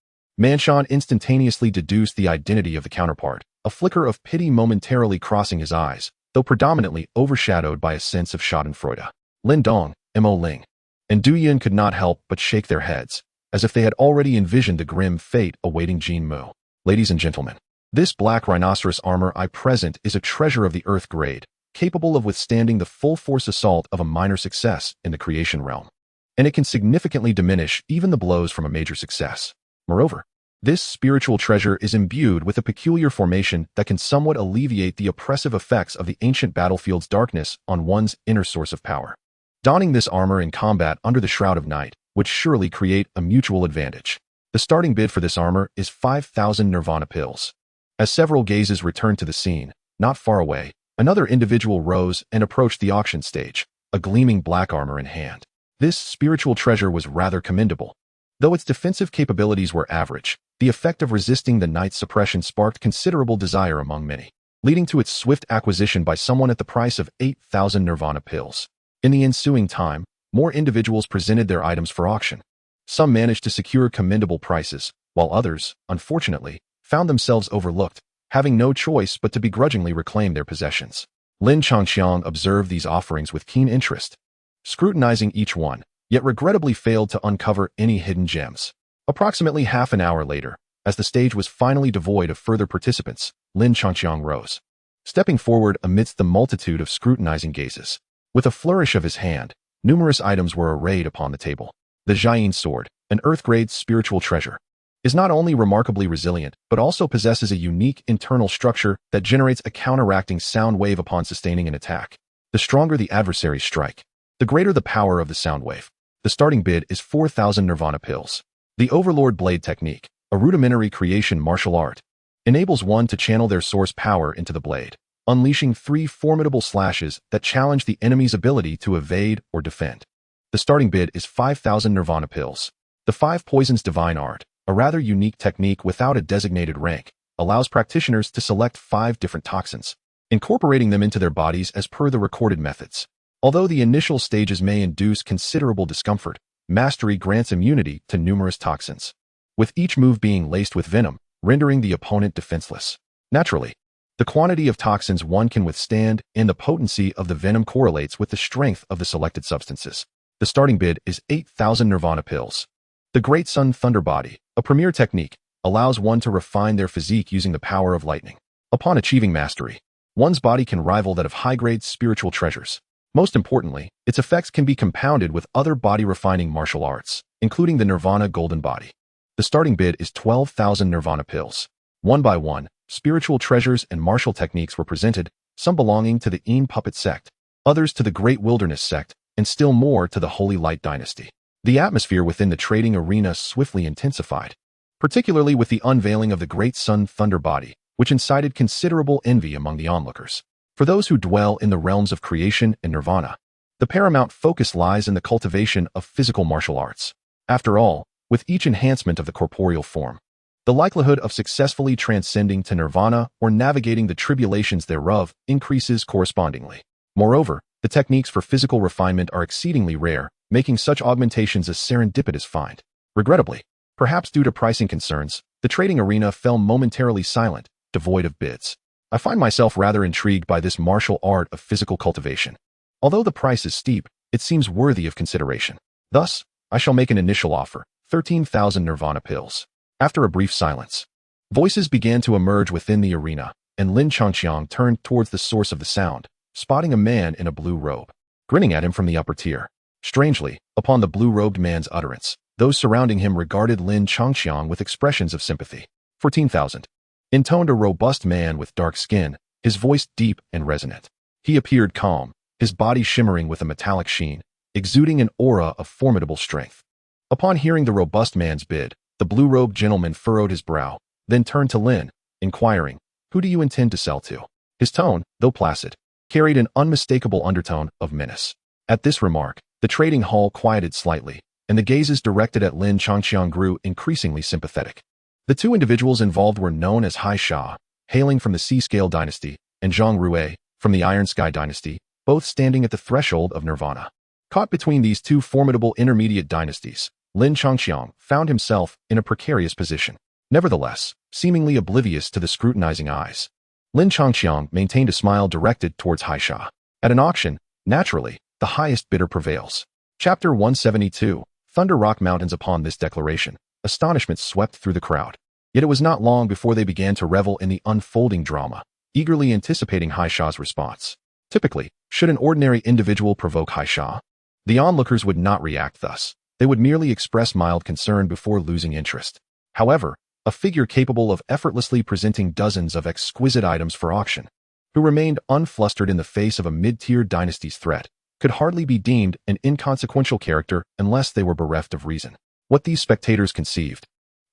Manshan instantaneously deduced the identity of the counterpart, a flicker of pity momentarily crossing his eyes, though predominantly overshadowed by a sense of schadenfreude. Lin Dong, Mo Ling, and Du Yin could not help but shake their heads, as if they had already envisioned the grim fate awaiting Jin Mu. Ladies and gentlemen, this black rhinoceros armor I present is a treasure of the Earth grade, capable of withstanding the full force assault of a minor success in the creation realm. And it can significantly diminish even the blows from a major success. Moreover, this spiritual treasure is imbued with a peculiar formation that can somewhat alleviate the oppressive effects of the ancient battlefield's darkness on one's inner source of power. Donning this armor in combat under the Shroud of Night would surely create a mutual advantage. The starting bid for this armor is 5,000 Nirvana pills. As several gazes returned to the scene, not far away, another individual rose and approached the auction stage, a gleaming black armor in hand. This spiritual treasure was rather commendable. Though its defensive capabilities were average, the effect of resisting the night's suppression sparked considerable desire among many, leading to its swift acquisition by someone at the price of 8,000 Nirvana pills. In the ensuing time, more individuals presented their items for auction. Some managed to secure commendable prices, while others, unfortunately, found themselves overlooked, having no choice but to begrudgingly reclaim their possessions. Lin Changqiang observed these offerings with keen interest, scrutinizing each one, yet regrettably failed to uncover any hidden gems. Approximately half an hour later, as the stage was finally devoid of further participants, Lin Changqiang rose, stepping forward amidst the multitude of scrutinizing gazes. With a flourish of his hand, numerous items were arrayed upon the table. The Jiayin sword, an Earth-grade spiritual treasure, is not only remarkably resilient, but also possesses a unique internal structure that generates a counteracting sound wave upon sustaining an attack. The stronger the adversary's strike, the greater the power of the sound wave. The starting bid is 4,000 Nirvana pills. The Overlord Blade Technique, a rudimentary creation martial art, enables one to channel their source power into the blade, unleashing 3 formidable slashes that challenge the enemy's ability to evade or defend. The starting bid is 5,000 Nirvana pills. The 5 Poisons Divine Art, a rather unique technique without a designated rank, allows practitioners to select 5 different toxins, incorporating them into their bodies as per the recorded methods. Although the initial stages may induce considerable discomfort, mastery grants immunity to numerous toxins, with each move being laced with venom, rendering the opponent defenseless. Naturally, the quantity of toxins one can withstand and the potency of the venom correlates with the strength of the selected substances. The starting bid is 8,000 Nirvana pills. The Great Sun Thunder Body, a premier technique, allows one to refine their physique using the power of lightning. Upon achieving mastery, one's body can rival that of high-grade spiritual treasures. Most importantly, its effects can be compounded with other body-refining martial arts, including the Nirvana Golden Body. The starting bid is 12,000 Nirvana pills. One by one, spiritual treasures and martial techniques were presented, some belonging to the Een Puppet sect, others to the Great Wilderness sect, and still more to the Holy Light dynasty. The atmosphere within the trading arena swiftly intensified, particularly with the unveiling of the Great Sun Thunder Body, which incited considerable envy among the onlookers. For those who dwell in the realms of creation and nirvana, the paramount focus lies in the cultivation of physical martial arts. After all, with each enhancement of the corporeal form, the likelihood of successfully transcending to nirvana or navigating the tribulations thereof increases correspondingly. Moreover, the techniques for physical refinement are exceedingly rare, making such augmentations a serendipitous find. Regrettably, perhaps due to pricing concerns, the trading arena fell momentarily silent, devoid of bids. I find myself rather intrigued by this martial art of physical cultivation. Although the price is steep, it seems worthy of consideration. Thus, I shall make an initial offer, 13,000 Nirvana pills. After a brief silence, voices began to emerge within the arena, and Lin Changqiang turned towards the source of the sound, spotting a man in a blue robe, grinning at him from the upper tier. Strangely, upon the blue-robed man's utterance, those surrounding him regarded Lin Changqiang with expressions of sympathy. 14,000. Intoned a robust man with dark skin, his voice deep and resonant. He appeared calm, his body shimmering with a metallic sheen, exuding an aura of formidable strength. Upon hearing the robust man's bid, the blue-robed gentleman furrowed his brow, then turned to Lin, inquiring, "Who do you intend to sell to?" His tone, though placid, carried an unmistakable undertone of menace. At this remark, the trading hall quieted slightly, and the gazes directed at Lin Changqiang grew increasingly sympathetic. The 2 individuals involved were known as Hai Sha, hailing from the Sea-Scale dynasty, and Zhang Rue, from the Iron Sky dynasty, both standing at the threshold of nirvana. Caught between these two formidable intermediate dynasties, Lin Changqiang found himself in a precarious position. Nevertheless, seemingly oblivious to the scrutinizing eyes, Lin Changqiang maintained a smile directed towards Haisha. At an auction, naturally, the highest bidder prevails. Chapter 172, Thunder Rock Mountains. Upon this declaration, astonishment swept through the crowd. Yet it was not long before they began to revel in the unfolding drama, eagerly anticipating Haisha's response. Typically, should an ordinary individual provoke Haisha, the onlookers would not react thus. They would merely express mild concern before losing interest. However, a figure capable of effortlessly presenting dozens of exquisite items for auction, who remained unflustered in the face of a mid-tier dynasty's threat, could hardly be deemed an inconsequential character unless they were bereft of reason. What these spectators conceived,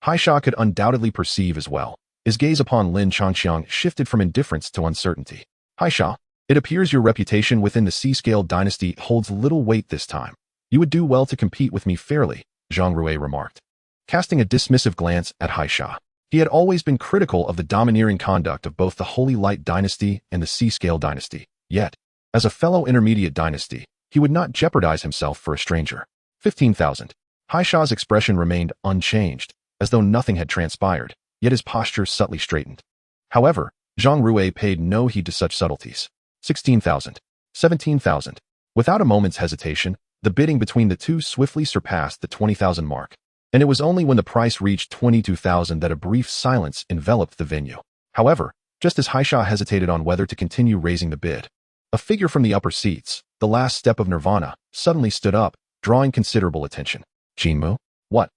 Haisha could undoubtedly perceive as well. His gaze upon Lin Changqiang shifted from indifference to uncertainty. Haisha, it appears your reputation within the C-scale dynasty holds little weight this time. You would do well to compete with me fairly, Zhang Rui remarked, casting a dismissive glance at Haisha. He had always been critical of the domineering conduct of both the Holy Light dynasty and the C-scale dynasty. Yet, as a fellow intermediate dynasty, he would not jeopardize himself for a stranger. 15,000. Haisha's expression remained unchanged, as though nothing had transpired, yet his posture subtly straightened. However, Zhang Rui paid no heed to such subtleties. 16,000. 17,000. Without a moment's hesitation, the bidding between the two swiftly surpassed the 20,000 mark, and it was only when the price reached 22,000 that a brief silence enveloped the venue. However, just as Haisha hesitated on whether to continue raising the bid, a figure from the upper seats, the last step of nirvana, suddenly stood up, drawing considerable attention. Jinmu? What?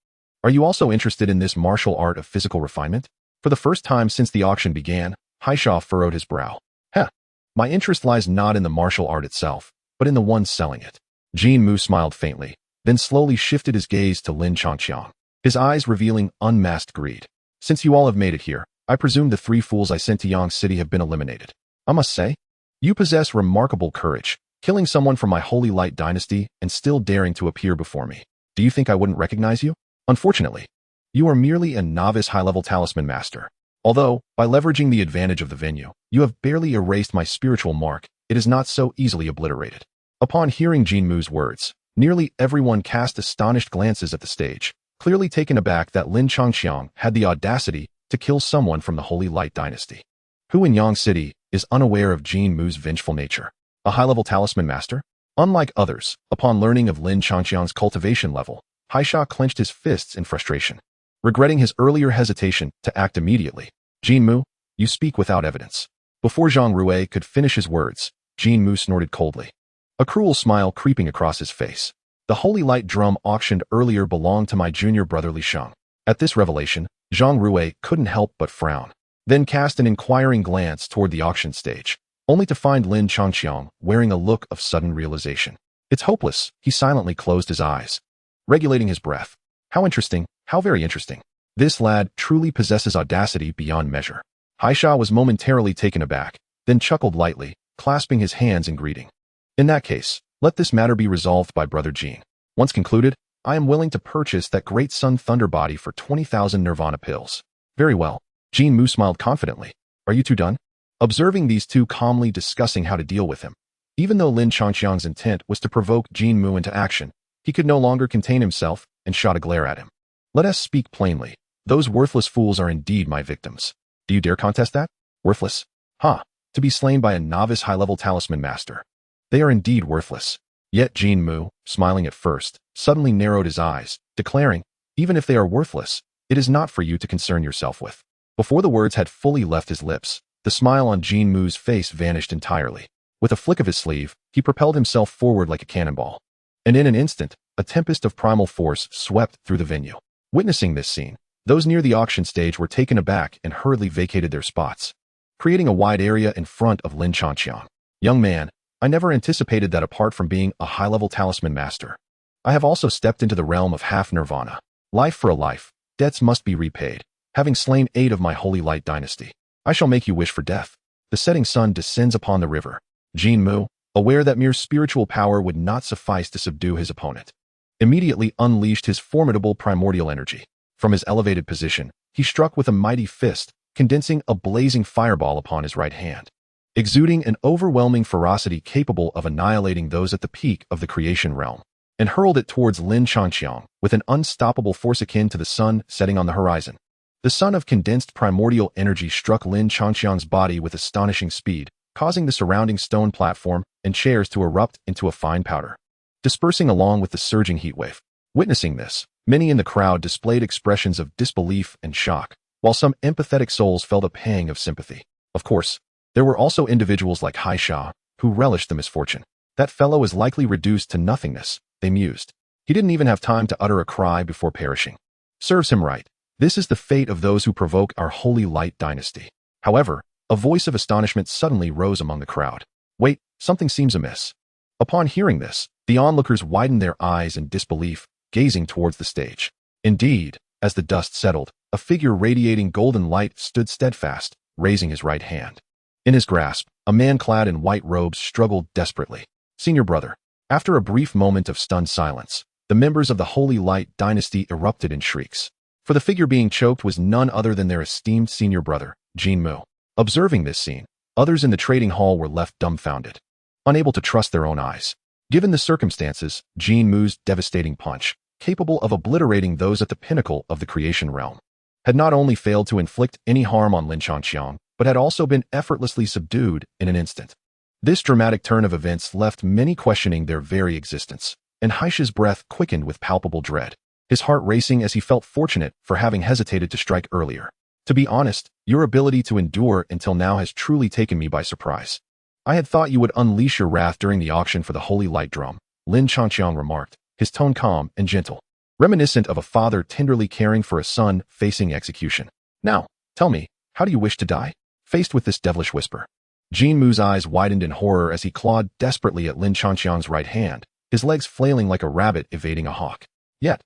Are you also interested in this martial art of physical refinement? For the first time since the auction began, Haisha furrowed his brow. Heh. My interest lies not in the martial art itself, but in the one selling it. Jinmu smiled faintly, then slowly shifted his gaze to Lin Changqiang, his eyes revealing unmasked greed. Since you all have made it here, I presume the 3 fools I sent to Yang City have been eliminated. I must say, you possess remarkable courage, killing someone from my Holy Light dynasty and still daring to appear before me. Do you think I wouldn't recognize you? Unfortunately, you are merely a novice high-level talisman master. Although, by leveraging the advantage of the venue, you have barely erased my spiritual mark, it is not so easily obliterated. Upon hearing Jinmu's words, nearly everyone cast astonished glances at the stage, clearly taken aback that Lin Changqiang had the audacity to kill someone from the Holy Light dynasty. Who in Yang City is unaware of Jinmu's vengeful nature? A high-level talisman master? Unlike others, upon learning of Lin Changqiang's cultivation level, Haisha clenched his fists in frustration, regretting his earlier hesitation to act immediately. Jinmu, you speak without evidence. Before Zhang Rui could finish his words, Jinmu snorted coldly, a cruel smile creeping across his face. The Holy Light drum auctioned earlier belonged to my junior brother Li Sheng. At this revelation, Zhang Rui couldn't help but frown, then cast an inquiring glance toward the auction stage, only to find Lin Changqiang wearing a look of sudden realization. It's hopeless, he silently closed his eyes, regulating his breath. How interesting, how very interesting. This lad truly possesses audacity beyond measure. Haisha was momentarily taken aback, then chuckled lightly, clasping his hands in greeting. In that case, let this matter be resolved by Brother Jin. Once concluded, I am willing to purchase that Great Sun Thunder body for 20,000 Nirvana pills. Very well. Jinmu smiled confidently. Are you two done? Observing these two calmly discussing how to deal with him, even though Lin Changqiang's intent was to provoke Jinmu into action, he could no longer contain himself and shot a glare at him. Let us speak plainly. Those worthless fools are indeed my victims. Do you dare contest that? Worthless? Ha! To be slain by a novice high-level talisman master. They are indeed worthless. Yet Jinmu, smiling at first, suddenly narrowed his eyes, declaring, even if they are worthless, it is not for you to concern yourself with. Before the words had fully left his lips, the smile on Jinmu's face vanished entirely. With a flick of his sleeve, he propelled himself forward like a cannonball. And in an instant, a tempest of primal force swept through the venue. Witnessing this scene, those near the auction stage were taken aback and hurriedly vacated their spots, creating a wide area in front of Lin Changqiang. Young man, I never anticipated that apart from being a high-level talisman master, I have also stepped into the realm of half-nirvana. Life for a life, debts must be repaid. Having slain 8 of my Holy Light dynasty, I shall make you wish for death. The setting sun descends upon the river. Jinmu, aware that mere spiritual power would not suffice to subdue his opponent, immediately unleashed his formidable primordial energy. From his elevated position, he struck with a mighty fist, condensing a blazing fireball upon his right hand. exuding an overwhelming ferocity capable of annihilating those at the peak of the creation realm, and hurled it towards Lin Changqiang with an unstoppable force akin to the sun setting on the horizon. The sun of condensed primordial energy struck Lin Changqiang's body with astonishing speed, causing the surrounding stone platform and chairs to erupt into a fine powder, dispersing along with the surging heat wave. Witnessing this, many in the crowd displayed expressions of disbelief and shock, while some empathetic souls felt a pang of sympathy. Of course, there were also individuals like Hai Sha, who relished the misfortune. That fellow is likely reduced to nothingness, they mused. He didn't even have time to utter a cry before perishing. Serves him right. This is the fate of those who provoke our holy light dynasty. However, a voice of astonishment suddenly rose among the crowd. Wait, something seems amiss. Upon hearing this, the onlookers widened their eyes in disbelief, gazing towards the stage. Indeed, as the dust settled, a figure radiating golden light stood steadfast, raising his right hand. In his grasp, a man clad in white robes struggled desperately. Senior brother. After a brief moment of stunned silence, the members of the Holy Light dynasty erupted in shrieks. For the figure being choked was none other than their esteemed senior brother, Jin Mu. Observing this scene, others in the trading hall were left dumbfounded, unable to trust their own eyes. Given the circumstances, Jin Mu's devastating punch, capable of obliterating those at the pinnacle of the creation realm, had not only failed to inflict any harm on Lin Changqiang, but had also been effortlessly subdued in an instant. This dramatic turn of events left many questioning their very existence, and Haisha's breath quickened with palpable dread, his heart racing as he felt fortunate for having hesitated to strike earlier. To be honest, your ability to endure until now has truly taken me by surprise. I had thought you would unleash your wrath during the auction for the Holy Light Drum, Lin Changqiang remarked, his tone calm and gentle, reminiscent of a father tenderly caring for a son facing execution. Now, tell me, how do you wish to die? Faced with this devilish whisper, Jin Mu's eyes widened in horror as he clawed desperately at Lin Changqiang's right hand, his legs flailing like a rabbit evading a hawk. Yet,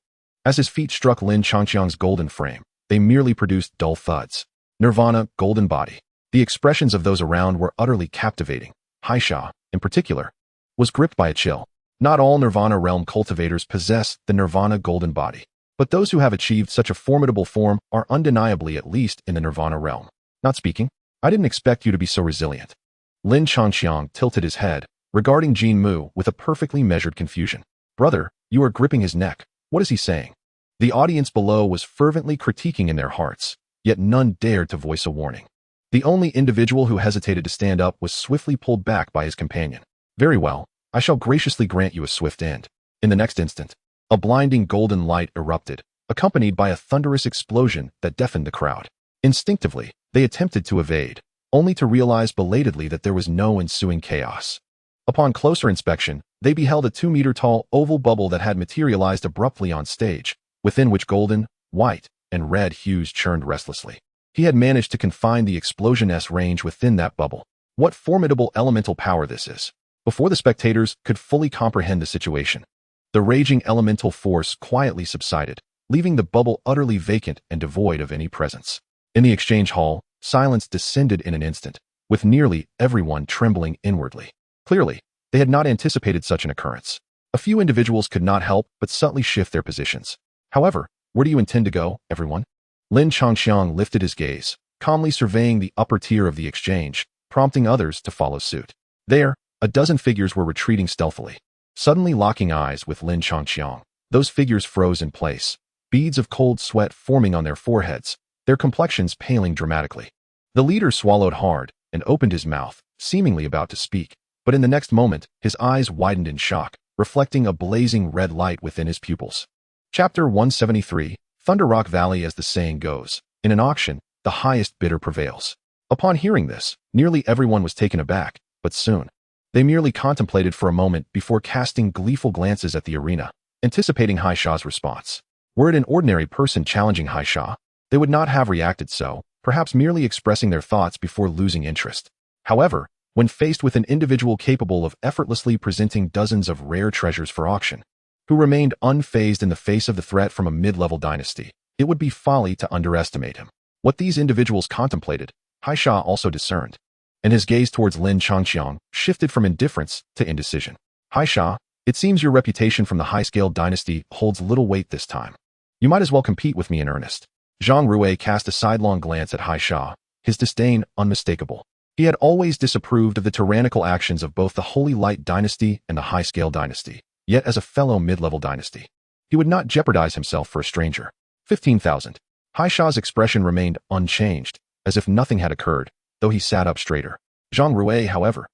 as his feet struck Lin Changqiang's golden frame, they merely produced dull thuds. Nirvana, golden body. The expressions of those around were utterly captivating. Hai Sha, in particular, was gripped by a chill. Not all Nirvana realm cultivators possess the Nirvana golden body, but those who have achieved such a formidable form are undeniably at least in the Nirvana realm. Not speaking, I didn't expect you to be so resilient. Lin Changqiang tilted his head, regarding Jin Mu with a perfectly measured confusion. Brother, you are gripping his neck. What is he saying? The audience below was fervently critiquing in their hearts, yet none dared to voice a warning. The only individual who hesitated to stand up was swiftly pulled back by his companion. Very well, I shall graciously grant you a swift end. In the next instant, a blinding golden light erupted, accompanied by a thunderous explosion that deafened the crowd. Instinctively, they attempted to evade, only to realize belatedly that there was no ensuing chaos. Upon closer inspection, they beheld a 2-meter-tall oval bubble that had materialized abruptly on stage, within which golden, white, and red hues churned restlessly. He had managed to confine the explosion-s range within that bubble. What formidable elemental power this is! Before the spectators could fully comprehend the situation, the raging elemental force quietly subsided, leaving the bubble utterly vacant and devoid of any presence. In the exchange hall, silence descended in an instant, with nearly everyone trembling inwardly. Clearly, they had not anticipated such an occurrence. A few individuals could not help but subtly shift their positions. However, where do you intend to go, everyone? Lin Changqiang lifted his gaze, calmly surveying the upper tier of the exchange, prompting others to follow suit. There, a dozen figures were retreating stealthily. Suddenly locking eyes with Lin Changqiang, those figures froze in place, beads of cold sweat forming on their foreheads, their complexions paling dramatically. The leader swallowed hard and opened his mouth, seemingly about to speak, but in the next moment, his eyes widened in shock, reflecting a blazing red light within his pupils. Chapter 173, Thunder Rock Valley. As the saying goes, in an auction, the highest bidder prevails. Upon hearing this, nearly everyone was taken aback, but soon, they merely contemplated for a moment before casting gleeful glances at the arena, anticipating Hai Sha's response. Were it an ordinary person challenging Hai Sha, they would not have reacted so, perhaps merely expressing their thoughts before losing interest. However, when faced with an individual capable of effortlessly presenting dozens of rare treasures for auction, who remained unfazed in the face of the threat from a mid-level dynasty, it would be folly to underestimate him. What these individuals contemplated, Hai Sha also discerned, and his gaze towards Lin Changqiang shifted from indifference to indecision. Hai Sha, it seems your reputation from the high-scale dynasty holds little weight this time. You might as well compete with me in earnest. Zhang Rui cast a sidelong glance at Hai Sha, his disdain unmistakable. He had always disapproved of the tyrannical actions of both the Holy Light dynasty and the High-Scale dynasty, yet as a fellow mid-level dynasty, he would not jeopardize himself for a stranger. 15,000. Haishaw's expression remained unchanged, as if nothing had occurred, though he sat up straighter. Zhang Rui, however,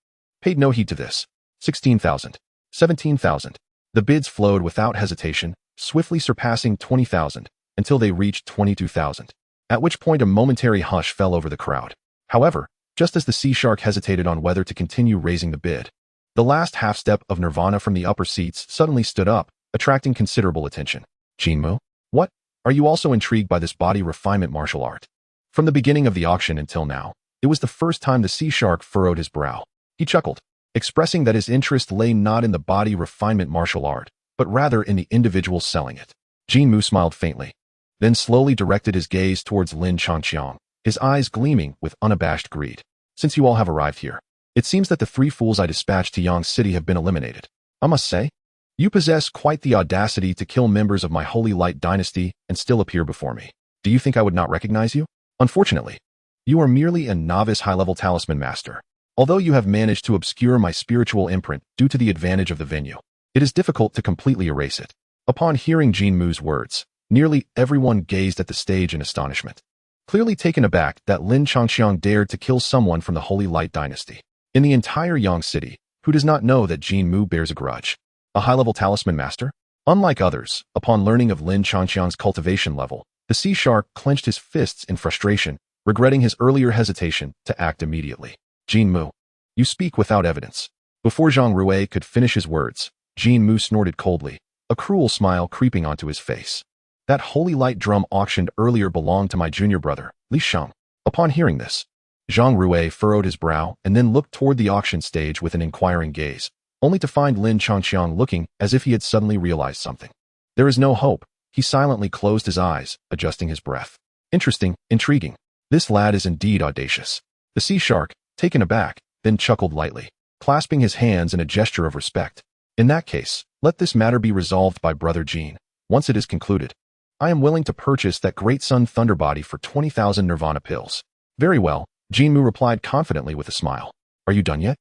paid no heed to this. 16,000. 17,000. The bids flowed without hesitation, swiftly surpassing 20,000, until they reached 22,000, at which point a momentary hush fell over the crowd. However, just as the sea shark hesitated on whether to continue raising the bid, the last half-step of Nirvana from the upper seats suddenly stood up, attracting considerable attention. Jinmu? What? Are you also intrigued by this body refinement martial art? From the beginning of the auction until now, it was the first time the sea shark furrowed his brow. He chuckled, expressing that his interest lay not in the body refinement martial art, but rather in the individual selling it. Jinmu smiled faintly, then slowly directed his gaze towards Lin Changqiang, his eyes gleaming with unabashed greed. Since you all have arrived here, it seems that the 3 fools I dispatched to Yang City have been eliminated. I must say, you possess quite the audacity to kill members of my Holy Light dynasty and still appear before me. Do you think I would not recognize you? Unfortunately, you are merely a novice high-level talisman master. Although you have managed to obscure my spiritual imprint due to the advantage of the venue, it is difficult to completely erase it. Upon hearing Jinmu's words, nearly everyone gazed at the stage in astonishment, clearly taken aback that Lin Changqiang dared to kill someone from the Holy Light dynasty. In the entire Yang City, who does not know that Jinmu bears a grudge? A high-level talisman master? Unlike others, upon learning of Lin Changqiang's cultivation level, the sea shark clenched his fists in frustration, regretting his earlier hesitation to act immediately. Jinmu, you speak without evidence. Before Zhang Rui could finish his words, Jinmu snorted coldly, a cruel smile creeping onto his face. That Holy Light drum auctioned earlier belonged to my junior brother, Li Shang. Upon hearing this, Zhang Rui furrowed his brow and then looked toward the auction stage with an inquiring gaze, only to find Lin Changqiang looking as if he had suddenly realized something. There is no hope. He silently closed his eyes, adjusting his breath. Interesting, intriguing. This lad is indeed audacious. The sea shark, taken aback, then chuckled lightly, clasping his hands in a gesture of respect. In that case, let this matter be resolved by Brother Jin. Once it is concluded, I am willing to purchase that Great Sun Thunder Body for 20,000 Nirvana pills. Very well, Jinmu replied confidently with a smile. Are you done yet?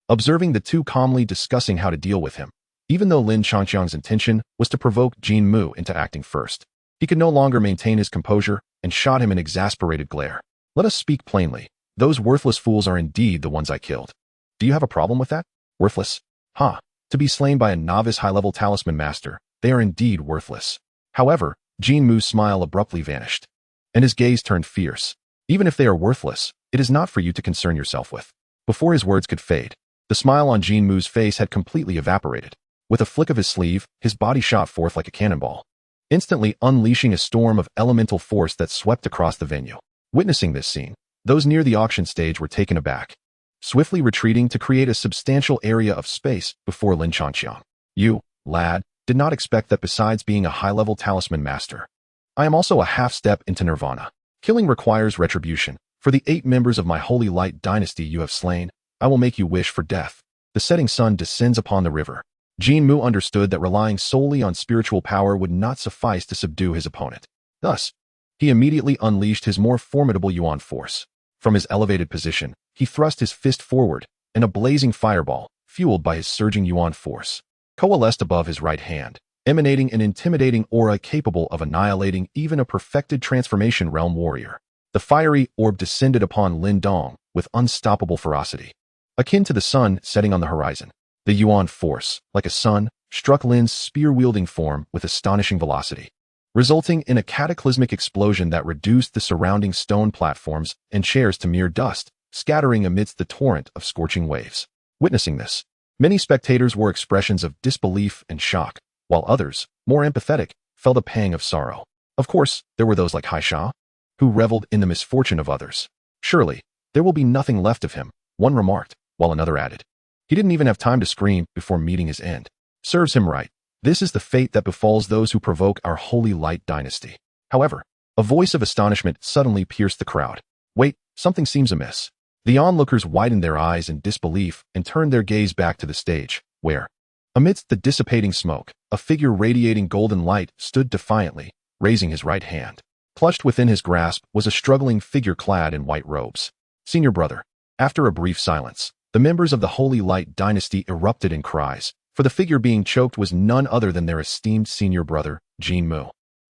Observing the two calmly discussing how to deal with him, even though Lin Changqiang's intention was to provoke Jinmu into acting first, he could no longer maintain his composure and shot him an exasperated glare. Let us speak plainly. Those worthless fools are indeed the ones I killed. Do you have a problem with that? Worthless? Ha! To be slain by a novice high-level talisman master, they are indeed worthless. However, Jinmu's smile abruptly vanished, and his gaze turned fierce. Even if they are worthless, it is not for you to concern yourself with. Before his words could fade, the smile on Jinmu's face had completely evaporated. With a flick of his sleeve, his body shot forth like a cannonball, instantly unleashing a storm of elemental force that swept across the venue. Witnessing this scene, those near the auction stage were taken aback, swiftly retreating to create a substantial area of space before Lin Changqiang. You, lad, did not expect that besides being a high-level talisman master, I am also a half-step into Nirvana. Killing requires retribution. For the 8 members of my Holy Light dynasty you have slain, I will make you wish for death. The setting sun descends upon the river. Jinmu understood that relying solely on spiritual power would not suffice to subdue his opponent. Thus, he immediately unleashed his more formidable Yuan force. From his elevated position, he thrust his fist forward, and a blazing fireball, fueled by his surging Yuan force, coalesced above his right hand, emanating an intimidating aura capable of annihilating even a perfected transformation realm warrior. The fiery orb descended upon Lin Dong with unstoppable ferocity, akin to the sun setting on the horizon. The Yuan force, like a sun, struck Lin's spear-wielding form with astonishing velocity, resulting in a cataclysmic explosion that reduced the surrounding stone platforms and chairs to mere dust, scattering amidst the torrent of scorching waves. Witnessing this, many spectators wore expressions of disbelief and shock, while others, more empathetic, felt a pang of sorrow. Of course, there were those like Haisha, who reveled in the misfortune of others. Surely, there will be nothing left of him, one remarked, while another added. He didn't even have time to scream before meeting his end. Serves him right. This is the fate that befalls those who provoke our Holy Light dynasty. However, a voice of astonishment suddenly pierced the crowd. Wait, something seems amiss. The onlookers widened their eyes in disbelief and turned their gaze back to the stage, where, amidst the dissipating smoke, a figure radiating golden light stood defiantly, raising his right hand. Clutched within his grasp was a struggling figure clad in white robes. Senior brother. After a brief silence, the members of the Holy Light dynasty erupted in cries, for the figure being choked was none other than their esteemed senior brother, Jin Mu.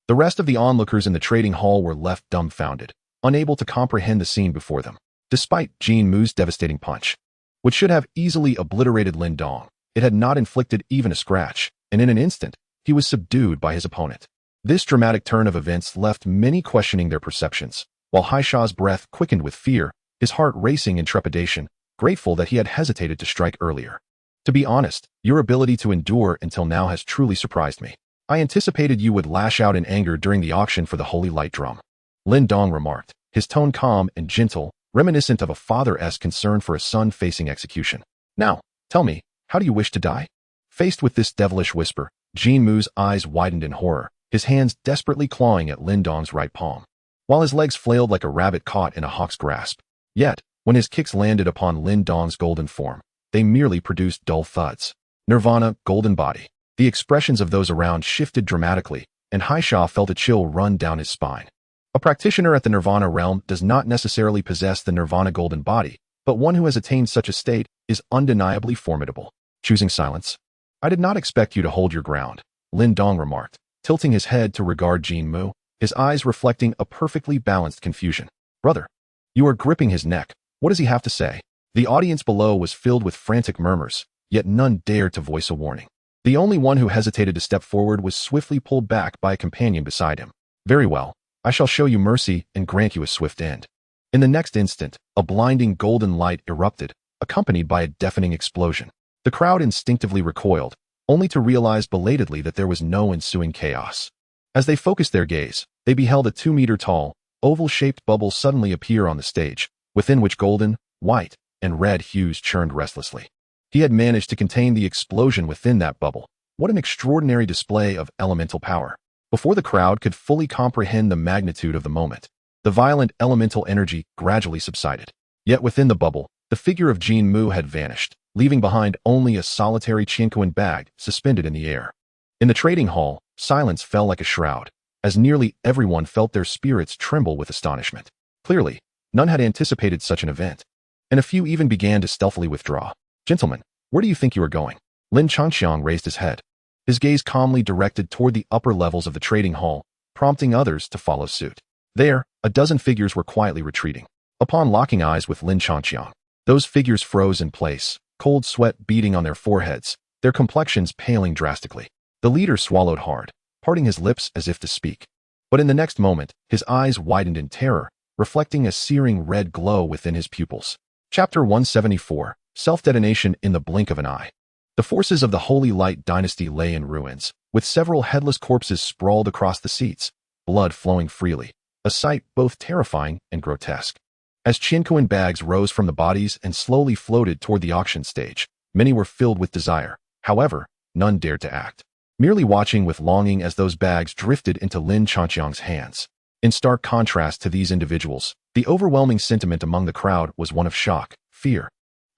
The rest of the onlookers in the trading hall were left dumbfounded, unable to comprehend the scene before them. Despite Jin Mu's devastating punch, which should have easily obliterated Lin Dong, it had not inflicted even a scratch, and in an instant, he was subdued by his opponent. This dramatic turn of events left many questioning their perceptions, while Haisha's breath quickened with fear, his heart racing in trepidation, grateful that he had hesitated to strike earlier. To be honest, your ability to endure until now has truly surprised me. I anticipated you would lash out in anger during the auction for the Holy Light Drum. Lin Dong remarked, his tone calm and gentle, reminiscent of a father's concern for a son facing execution. Now, tell me, how do you wish to die? Faced with this devilish whisper, Jin Mu's eyes widened in horror, his hands desperately clawing at Lin Dong's right palm, while his legs flailed like a rabbit caught in a hawk's grasp. Yet, when his kicks landed upon Lin Dong's golden form, they merely produced dull thuds. Nirvana, golden body. The expressions of those around shifted dramatically, and Haisha felt a chill run down his spine. A practitioner at the Nirvana realm does not necessarily possess the Nirvana golden body, but one who has attained such a state is undeniably formidable. Choosing silence. I did not expect you to hold your ground, Lin Dong remarked, tilting his head to regard Jin Mu, his eyes reflecting a perfectly balanced confusion. Brother, you are gripping his neck. What does he have to say? The audience below was filled with frantic murmurs, yet none dared to voice a warning. The only one who hesitated to step forward was swiftly pulled back by a companion beside him. Very well, I shall show you mercy and grant you a swift end. In the next instant, a blinding golden light erupted, accompanied by a deafening explosion. The crowd instinctively recoiled, only to realize belatedly that there was no ensuing chaos. As they focused their gaze, they beheld a 2-meter-tall, oval-shaped bubble suddenly appear on the stage, within which golden, white, and red hues churned restlessly. He had managed to contain the explosion within that bubble. What an extraordinary display of elemental power. Before the crowd could fully comprehend the magnitude of the moment, the violent elemental energy gradually subsided. Yet within the bubble, the figure of Jin Mu had vanished, leaving behind only a solitary Chinquan bag suspended in the air. In the trading hall, silence fell like a shroud, as nearly everyone felt their spirits tremble with astonishment. Clearly, none had anticipated such an event, and a few even began to stealthily withdraw. Gentlemen, where do you think you are going? Lin Changxiang raised his head, his gaze calmly directed toward the upper levels of the trading hall, prompting others to follow suit. There, a dozen figures were quietly retreating. Upon locking eyes with Lin Changxiang, those figures froze in place, cold sweat beading on their foreheads, their complexions paling drastically. The leader swallowed hard, parting his lips as if to speak. But in the next moment, his eyes widened in terror, reflecting a searing red glow within his pupils. Chapter 174, Self-Detonation in the Blink of an Eye. The forces of the Holy Light dynasty lay in ruins, with several headless corpses sprawled across the seats, blood flowing freely, a sight both terrifying and grotesque. As Chinquan bags rose from the bodies and slowly floated toward the auction stage, many were filled with desire. However, none dared to act, merely watching with longing as those bags drifted into Lin Changxiang's hands. In stark contrast to these individuals, the overwhelming sentiment among the crowd was one of shock, fear,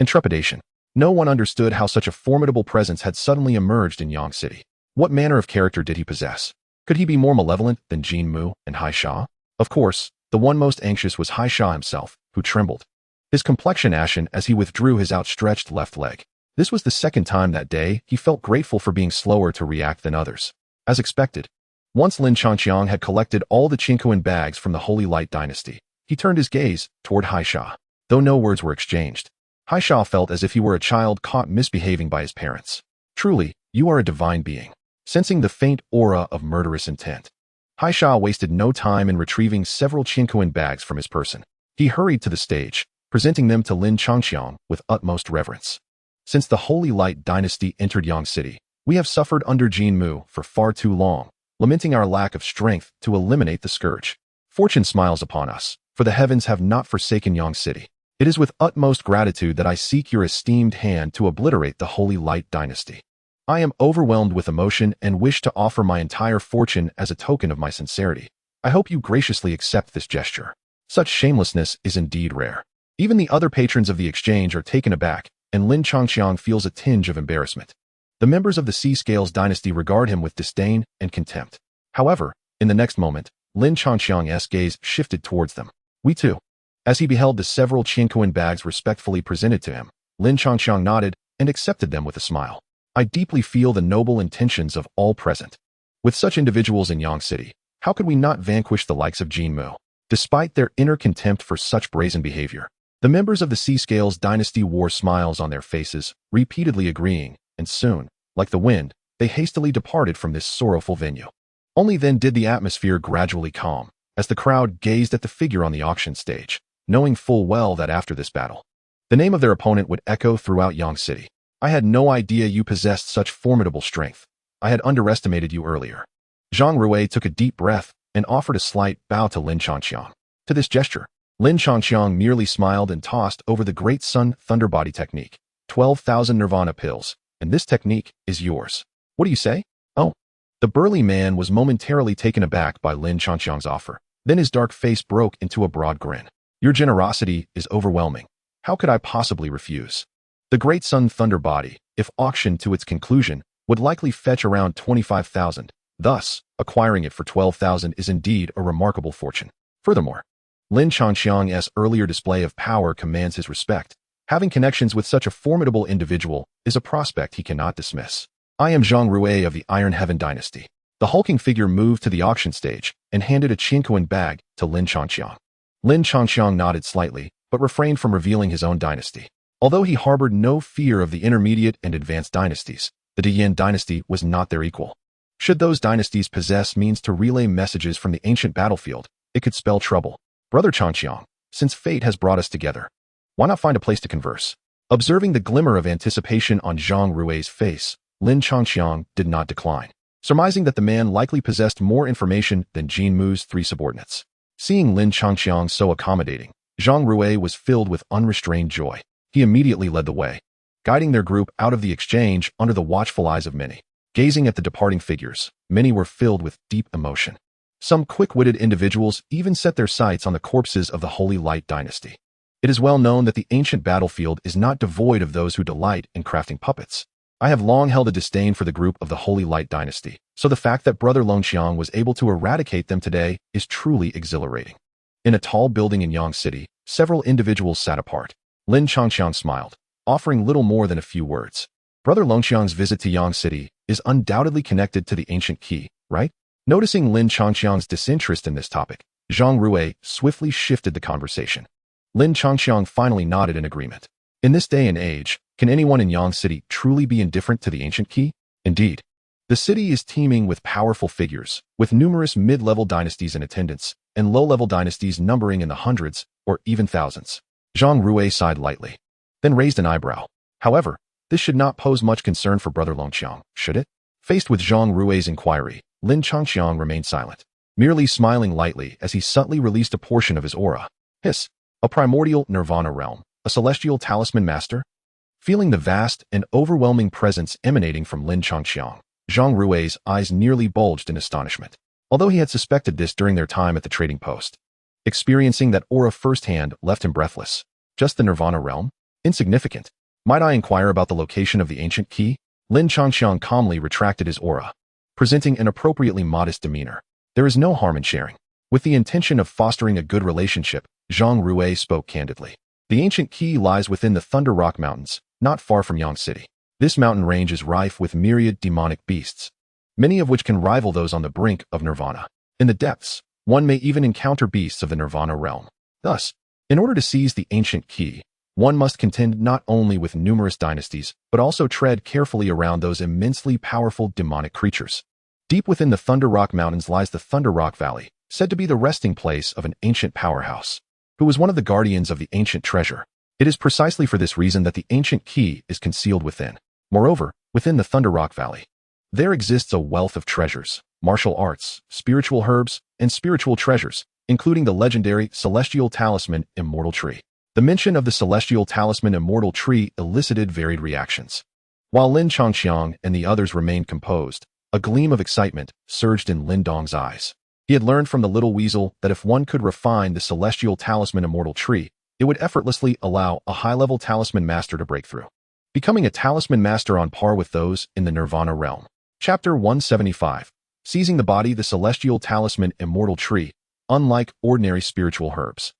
and trepidation. No one understood how such a formidable presence had suddenly emerged in Yang City. What manner of character did he possess? Could he be more malevolent than Jin Mu and Haisha? Of course, the one most anxious was Haisha himself, who trembled, his complexion ashen as he withdrew his outstretched left leg. This was the second time that day he felt grateful for being slower to react than others. As expected, once Lin Changxiang had collected all the Chinquan bags from the Holy Light dynasty, he turned his gaze toward Haisha. Though no words were exchanged, Haisha felt as if he were a child caught misbehaving by his parents. Truly, you are a divine being. Sensing the faint aura of murderous intent, Haisha wasted no time in retrieving several Chinquan bags from his person. He hurried to the stage, presenting them to Lin Changxiang with utmost reverence. Since the Holy Light dynasty entered Yang City, we have suffered under Jin Mu for far too long, lamenting our lack of strength to eliminate the scourge. Fortune smiles upon us, for the heavens have not forsaken Yang City. It is with utmost gratitude that I seek your esteemed hand to obliterate the Holy Light dynasty. I am overwhelmed with emotion and wish to offer my entire fortune as a token of my sincerity. I hope you graciously accept this gesture. Such shamelessness is indeed rare. Even the other patrons of the exchange are taken aback, and Lin Changxiang feels a tinge of embarrassment. The members of the C-Scales dynasty regard him with disdain and contempt. However, in the next moment, Lin Changxiang's gaze shifted towards them. We too. As he beheld the several Qingkuan bags respectfully presented to him, Lin Changxiang nodded and accepted them with a smile. I deeply feel the noble intentions of all present. With such individuals in Yang City, how could we not vanquish the likes of Jin Mu? Despite their inner contempt for such brazen behavior, the members of the Sea-Scales dynasty wore smiles on their faces, repeatedly agreeing, and soon, like the wind, they hastily departed from this sorrowful venue. Only then did the atmosphere gradually calm, as the crowd gazed at the figure on the auction stage, knowing full well that after this battle, the name of their opponent would echo throughout Yang City. I had no idea you possessed such formidable strength. I had underestimated you earlier. Zhang Rui took a deep breath and offered a slight bow to Lin Changxiang. To this gesture, Lin Changxiang merely smiled and tossed over the Great Sun Thunder Body technique. 12,000 Nirvana pills, and this technique is yours. What do you say? Oh. The burly man was momentarily taken aback by Lin Changxiang's offer. Then his dark face broke into a broad grin. Your generosity is overwhelming. How could I possibly refuse? The Great Sun Thunder Body, if auctioned to its conclusion, would likely fetch around 25,000. Thus, acquiring it for 12,000 is indeed a remarkable fortune. Furthermore, Lin Changxiang's earlier display of power commands his respect. Having connections with such a formidable individual is a prospect he cannot dismiss. I am Zhang Rui of the Iron Heaven Dynasty. The hulking figure moved to the auction stage and handed a Qingkuan bag to Lin Changxiang. Lin Changxiang nodded slightly, but refrained from revealing his own dynasty. Although he harbored no fear of the intermediate and advanced dynasties, the Diyin dynasty was not their equal. Should those dynasties possess means to relay messages from the ancient battlefield, it could spell trouble. Brother Changxiang, since fate has brought us together, why not find a place to converse? Observing the glimmer of anticipation on Zhang Rui's face, Lin Changxiang did not decline, surmising that the man likely possessed more information than Jin Mu's three subordinates. Seeing Lin Changxiang so accommodating, Zhang Rui was filled with unrestrained joy. He immediately led the way, guiding their group out of the exchange under the watchful eyes of many. Gazing at the departing figures, many were filled with deep emotion. Some quick-witted individuals even set their sights on the corpses of the Holy Light dynasty. It is well known that the ancient battlefield is not devoid of those who delight in crafting puppets. I have long held a disdain for the group of the Holy Light dynasty, so the fact that Brother Longxiang was able to eradicate them today is truly exhilarating. In a tall building in Yang City, several individuals sat apart. Lin Changxiang smiled, offering little more than a few words. Brother Longxiang's visit to Yang City is undoubtedly connected to the ancient key, right? Noticing Lin Changxiang's disinterest in this topic, Zhang Rui swiftly shifted the conversation. Lin Changxiang finally nodded in agreement. In this day and age, can anyone in Yang City truly be indifferent to the ancient key? Indeed. The city is teeming with powerful figures, with numerous mid-level dynasties in attendance, and low-level dynasties numbering in the hundreds or even thousands. Zhang Rui sighed lightly, then raised an eyebrow. However, this should not pose much concern for Brother Longxiang, should it? Faced with Zhang Rui's inquiry, Lin Changxiang remained silent, merely smiling lightly as he subtly released a portion of his aura. Hiss! A primordial nirvana realm, a celestial talisman master? Feeling the vast and overwhelming presence emanating from Lin Changxiang, Zhang Rui's eyes nearly bulged in astonishment, although he had suspected this during their time at the trading post. Experiencing that aura firsthand left him breathless. Just the nirvana realm? Insignificant. Might I inquire about the location of the ancient key? Lin Changxiang calmly retracted his aura, presenting an appropriately modest demeanor. There is no harm in sharing. With the intention of fostering a good relationship, Zhang Rui spoke candidly. The ancient key lies within the Thunder Rock Mountains, not far from Yang City. This mountain range is rife with myriad demonic beasts, many of which can rival those on the brink of nirvana. In the depths, one may even encounter beasts of the nirvana realm. Thus, in order to seize the ancient key, one must contend not only with numerous dynasties, but also tread carefully around those immensely powerful demonic creatures. Deep within the Thunder Rock Mountains lies the Thunder Rock Valley, said to be the resting place of an ancient powerhouse, who was one of the guardians of the ancient treasure. It is precisely for this reason that the ancient key is concealed within. Moreover, within the Thunder Rock Valley, there exists a wealth of treasures, martial arts, spiritual herbs, and spiritual treasures, including the legendary Celestial Talisman Immortal Tree. The mention of the Celestial Talisman Immortal Tree elicited varied reactions. While Lin Changxiang and the others remained composed, a gleam of excitement surged in Lin Dong's eyes. He had learned from the little weasel that if one could refine the Celestial Talisman Immortal Tree, it would effortlessly allow a high-level talisman master to break through, becoming a talisman master on par with those in the Nirvana realm. Chapter 175. Seizing the body, the Celestial Talisman Immortal Tree, unlike ordinary spiritual herbs,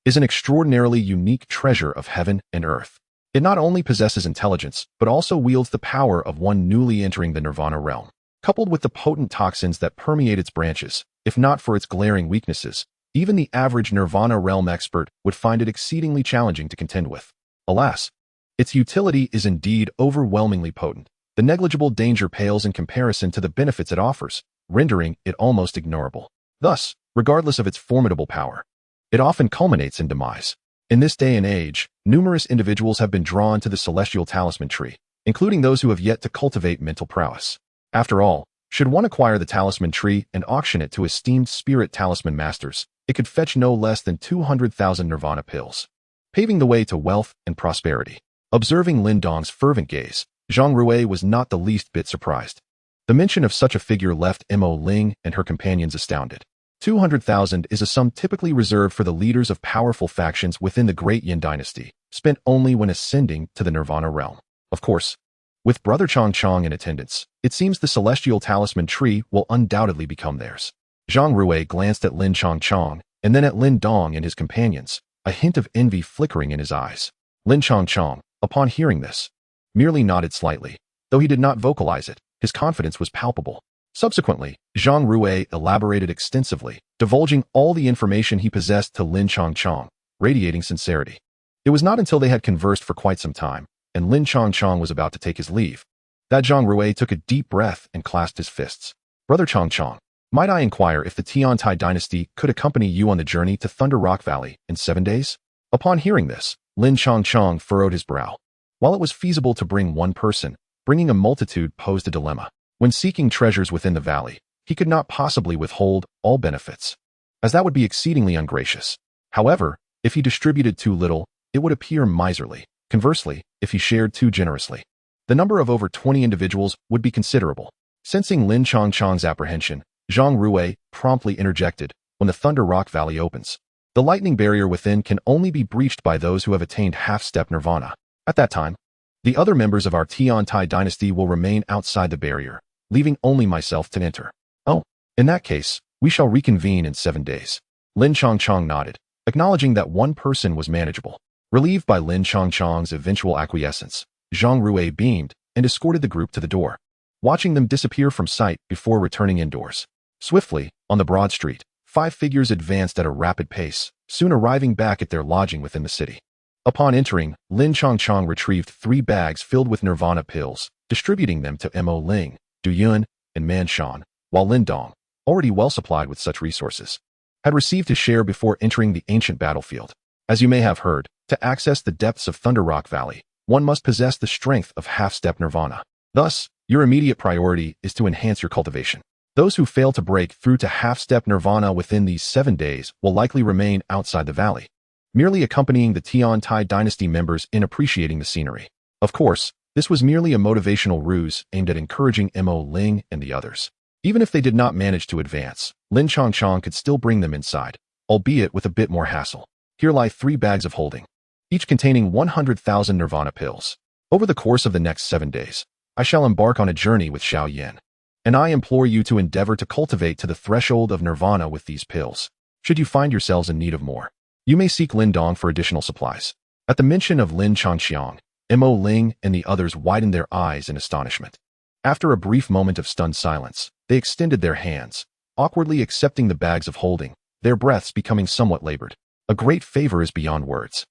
is an extraordinarily unique treasure of heaven and earth. It not only possesses intelligence, but also wields the power of one newly entering the Nirvana realm. Coupled with the potent toxins that permeate its branches, if not for its glaring weaknesses, even the average Nirvana realm expert would find it exceedingly challenging to contend with. Alas, its utility is indeed overwhelmingly potent. The negligible danger pales in comparison to the benefits it offers, rendering it almost ignorable. Thus, regardless of its formidable power, it often culminates in demise. In this day and age, numerous individuals have been drawn to the celestial talisman tree, including those who have yet to cultivate mental prowess. After all, should one acquire the talisman tree and auction it to esteemed spirit talisman masters, it could fetch no less than 200,000 Nirvana pills, paving the way to wealth and prosperity. Observing Lin Dong's fervent gaze, Zhang Rui was not the least bit surprised. The mention of such a figure left Mo Ling and her companions astounded. 200,000 is a sum typically reserved for the leaders of powerful factions within the Great Yin dynasty, spent only when ascending to the Nirvana realm. Of course, with Brother Chong Chong in attendance, it seems the celestial talisman tree will undoubtedly become theirs. Zhang Rui glanced at Lin Chong Chong and then at Lin Dong and his companions, a hint of envy flickering in his eyes. Lin Chong Chong, upon hearing this, merely nodded slightly. Though he did not vocalize it, his confidence was palpable. Subsequently, Zhang Rui elaborated extensively, divulging all the information he possessed to Lin Chong Chong, radiating sincerity. It was not until they had conversed for quite some time, and Lin Chong Chong was about to take his leave, that Zhang Rui took a deep breath and clasped his fists. Brother Chong Chong, might I inquire if the Tiantai dynasty could accompany you on the journey to Thunder Rock Valley in 7 days? Upon hearing this, Lin Chong Chong furrowed his brow. While it was feasible to bring one person, bringing a multitude posed a dilemma. When seeking treasures within the valley, he could not possibly withhold all benefits, as that would be exceedingly ungracious. However, if he distributed too little, it would appear miserly. Conversely, if he shared too generously, the number of over 20 individuals would be considerable. Sensing Lin Chong Chong's apprehension, Zhang Rui promptly interjected, when the Thunder Rock Valley opens, the lightning barrier within can only be breached by those who have attained half-step nirvana. At that time, the other members of our Tiantai dynasty will remain outside the barrier, leaving only myself to enter. Oh, in that case, we shall reconvene in 7 days. Lin Chong Chong nodded, acknowledging that one person was manageable. Relieved by Lin Chong Chong's eventual acquiescence, Zhang Rui beamed and escorted the group to the door, watching them disappear from sight before returning indoors. Swiftly, on the broad street, 5 figures advanced at a rapid pace, soon arriving back at their lodging within the city. Upon entering, Lin Chong Chong retrieved 3 bags filled with Nirvana pills, distributing them to Mo Ling, Du Yun, and Man Shan, while Lin Dong, already well supplied with such resources, had received his share before entering the ancient battlefield. As you may have heard, to access the depths of Thunder Rock Valley, one must possess the strength of half-step nirvana. Thus, your immediate priority is to enhance your cultivation. Those who fail to break through to half-step nirvana within these 7 days will likely remain outside the valley, merely accompanying the Tiantai dynasty members in appreciating the scenery. Of course, this was merely a motivational ruse aimed at encouraging Mo Ling and the others. Even if they did not manage to advance, Lin Chong Chong could still bring them inside, albeit with a bit more hassle. Here lie 3 bags of holding, each containing 100,000 Nirvana pills. Over the course of the next 7 days, I shall embark on a journey with Xiao Yin, and I implore you to endeavor to cultivate to the threshold of Nirvana with these pills. Should you find yourselves in need of more, you may seek Lin Dong for additional supplies. At the mention of Lin Chongqiang, Mo Ling and the others widened their eyes in astonishment. After a brief moment of stunned silence, they extended their hands, awkwardly accepting the bags of holding, their breaths becoming somewhat labored. A great favor is beyond words.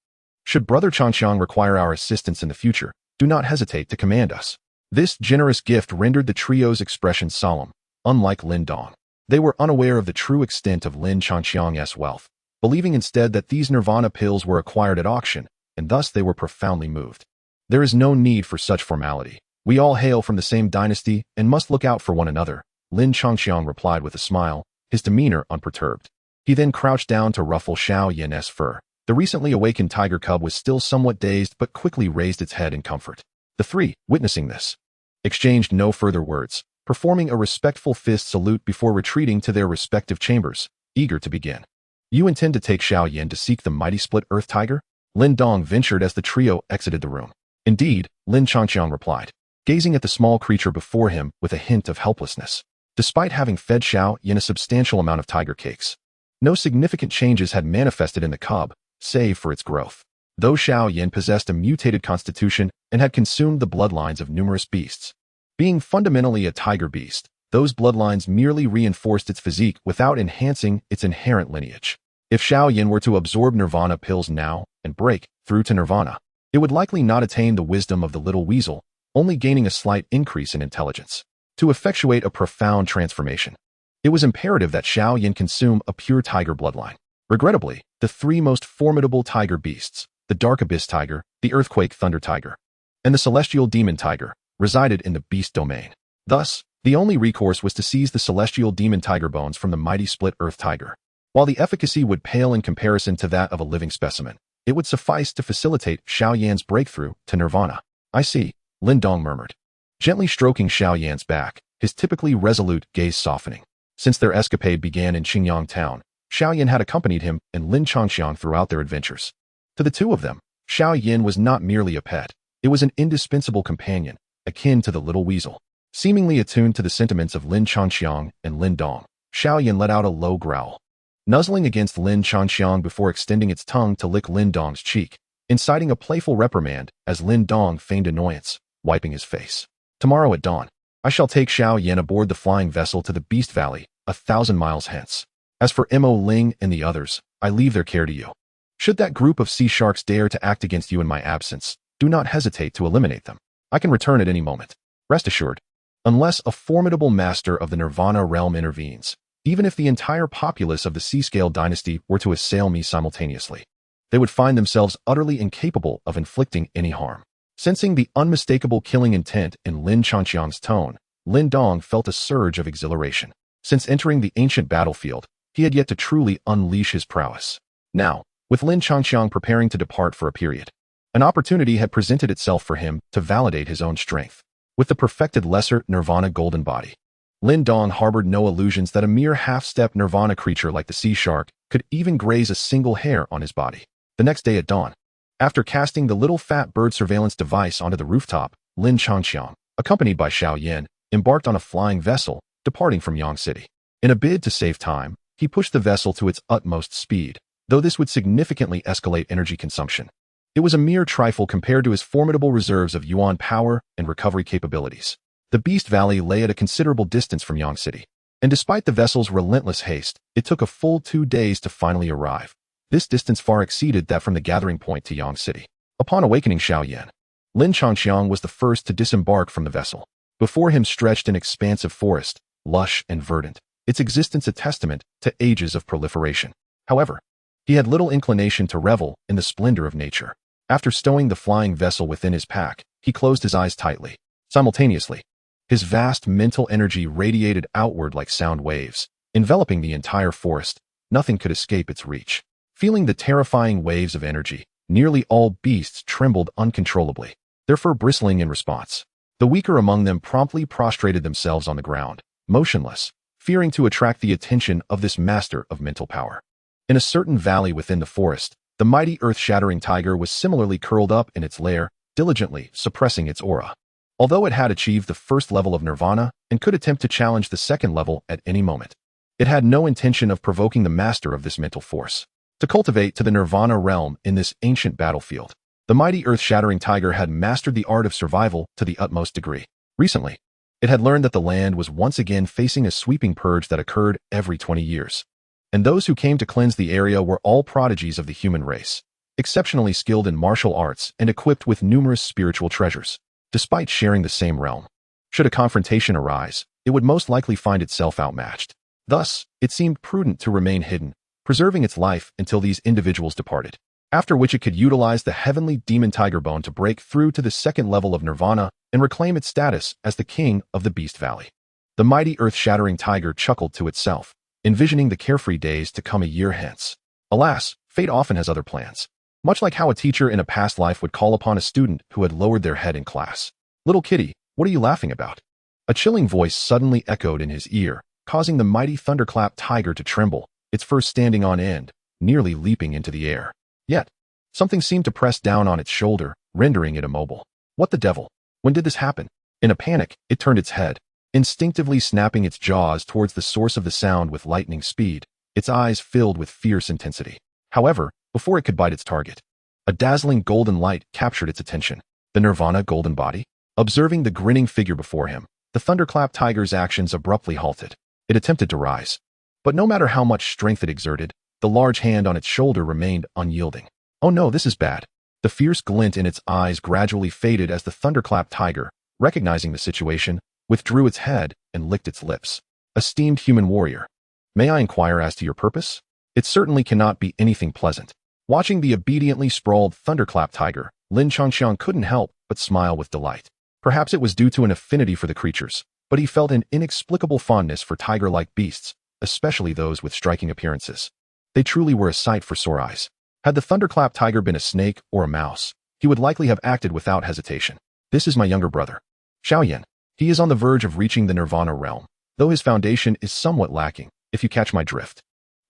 Should Brother Chongqiang require our assistance in the future, do not hesitate to command us. This generous gift rendered the trio's expression solemn, unlike Lin Dong. They were unaware of the true extent of Lin Chongqiang's wealth, believing instead that these Nirvana pills were acquired at auction, and thus they were profoundly moved. There is no need for such formality. We all hail from the same dynasty and must look out for one another, Lin Chongqiang replied with a smile, his demeanor unperturbed. He then crouched down to ruffle Xiao Yin's fur. The recently awakened tiger cub was still somewhat dazed but quickly raised its head in comfort. The 3, witnessing this, exchanged no further words, performing a respectful fist salute before retreating to their respective chambers, eager to begin. You intend to take Xiao Yin to seek the mighty split earth tiger? Lin Dong ventured as the trio exited the room. Indeed, Lin Chongqiang replied, gazing at the small creature before him with a hint of helplessness. Despite having fed Xiao Yin a substantial amount of tiger cakes, no significant changes had manifested in the cub, save for its growth. Though Xiao Yin possessed a mutated constitution and had consumed the bloodlines of numerous beasts, being fundamentally a tiger beast, those bloodlines merely reinforced its physique without enhancing its inherent lineage. If Xiao Yin were to absorb nirvana pills now and break through to nirvana, it would likely not attain the wisdom of the little weasel, only gaining a slight increase in intelligence. To effectuate a profound transformation, it was imperative that Xiao Yin consume a pure tiger bloodline. Regrettably, the three most formidable tiger beasts, the Dark Abyss Tiger, the Earthquake Thunder Tiger, and the Celestial Demon Tiger, resided in the beast domain. Thus, the only recourse was to seize the Celestial Demon Tiger bones from the mighty Split Earth Tiger. While the efficacy would pale in comparison to that of a living specimen, it would suffice to facilitate Xiao Yan's breakthrough to nirvana. I see, Lin Dong murmured, gently stroking Xiao Yan's back, his typically resolute gaze softening. Since their escapade began in Qingyang town, Xiao Yan had accompanied him and Lin Changxiang throughout their adventures. To the two of them, Xiao Yin was not merely a pet, it was an indispensable companion, akin to the little weasel. Seemingly attuned to the sentiments of Lin Changxiang and Lin Dong, Xiao Yin let out a low growl, nuzzling against Lin Changxiang before extending its tongue to lick Lin Dong's cheek, inciting a playful reprimand as Lin Dong feigned annoyance, wiping his face. Tomorrow at dawn, I shall take Xiao Yin aboard the flying vessel to the Beast Valley, 1,000 miles hence. As for Mo Ling and the others, I leave their care to you. Should that group of sea sharks dare to act against you in my absence, do not hesitate to eliminate them. I can return at any moment. Rest assured, unless a formidable master of the Nirvana realm intervenes, even if the entire populace of the Sea-Scale dynasty were to assail me simultaneously, they would find themselves utterly incapable of inflicting any harm. Sensing the unmistakable killing intent in Lin Changxiang's tone, Lin Dong felt a surge of exhilaration. Since entering the ancient battlefield, he had yet to truly unleash his prowess. Now, with Lin Changxiang preparing to depart for a period, an opportunity had presented itself for him to validate his own strength. With the perfected lesser Nirvana golden body, Lin Dong harbored no illusions that a mere half-step Nirvana creature like the sea shark could even graze a single hair on his body. The next day at dawn, after casting the little fat bird surveillance device onto the rooftop, Lin Changxiang, accompanied by Xiao Yin, embarked on a flying vessel, departing from Yang City. In a bid to save time, he pushed the vessel to its utmost speed, though this would significantly escalate energy consumption. It was a mere trifle compared to his formidable reserves of yuan power and recovery capabilities. The Beast Valley lay at a considerable distance from Yang City, and despite the vessel's relentless haste, it took a full 2 days to finally arrive. This distance far exceeded that from the gathering point to Yang City. Upon awakening Xiao Yan, Lin Changxiang was the first to disembark from the vessel. Before him stretched an expansive forest, lush and verdant, its existence a testament to ages of proliferation. However, he had little inclination to revel in the splendor of nature. After stowing the flying vessel within his pack, he closed his eyes tightly. Simultaneously, his vast mental energy radiated outward like sound waves, enveloping the entire forest. Nothing could escape its reach. Feeling the terrifying waves of energy, nearly all beasts trembled uncontrollably, their fur bristling in response. The weaker among them promptly prostrated themselves on the ground, motionless, fearing to attract the attention of this master of mental power. In a certain valley within the forest, the mighty earth-shattering tiger was similarly curled up in its lair, diligently suppressing its aura. Although it had achieved the first level of nirvana and could attempt to challenge the second level at any moment, it had no intention of provoking the master of this mental force to cultivate to the nirvana realm in this ancient battlefield. The mighty earth-shattering tiger had mastered the art of survival to the utmost degree. Recently, it had learned that the land was once again facing a sweeping purge that occurred every 20 years. And those who came to cleanse the area were all prodigies of the human race, exceptionally skilled in martial arts and equipped with numerous spiritual treasures. Despite sharing the same realm, should a confrontation arise, it would most likely find itself outmatched. Thus, it seemed prudent to remain hidden, preserving its life until these individuals departed, after which it could utilize the heavenly demon tiger bone to break through to the second level of nirvana and reclaim its status as the king of the Beast Valley. The mighty earth-shattering tiger chuckled to itself, envisioning the carefree days to come a year hence. Alas, fate often has other plans. Much like how a teacher in a past life would call upon a student who had lowered their head in class. "Little kitty, what are you laughing about?" A chilling voice suddenly echoed in his ear, causing the mighty thunderclap tiger to tremble, its fur standing on end, nearly leaping into the air. Yet, something seemed to press down on its shoulder, rendering it immobile. What the devil? When did this happen? In a panic, it turned its head, instinctively snapping its jaws towards the source of the sound with lightning speed, its eyes filled with fierce intensity. However, before it could bite its target. A dazzling golden light captured its attention. The Nirvana golden body? Observing the grinning figure before him, the thunderclap tiger's actions abruptly halted. It attempted to rise. But no matter how much strength it exerted, the large hand on its shoulder remained unyielding. Oh no, this is bad. The fierce glint in its eyes gradually faded as the thunderclap tiger, recognizing the situation, withdrew its head and licked its lips. Esteemed human warrior, may I inquire as to your purpose? It certainly cannot be anything pleasant. Watching the obediently sprawled thunderclap tiger, Lin Changxiang couldn't help but smile with delight. Perhaps it was due to an affinity for the creatures, but he felt an inexplicable fondness for tiger-like beasts, especially those with striking appearances. They truly were a sight for sore eyes. Had the thunderclap tiger been a snake or a mouse, he would likely have acted without hesitation. This is my younger brother, Xiaoyan. He is on the verge of reaching the Nirvana realm, though his foundation is somewhat lacking, if you catch my drift.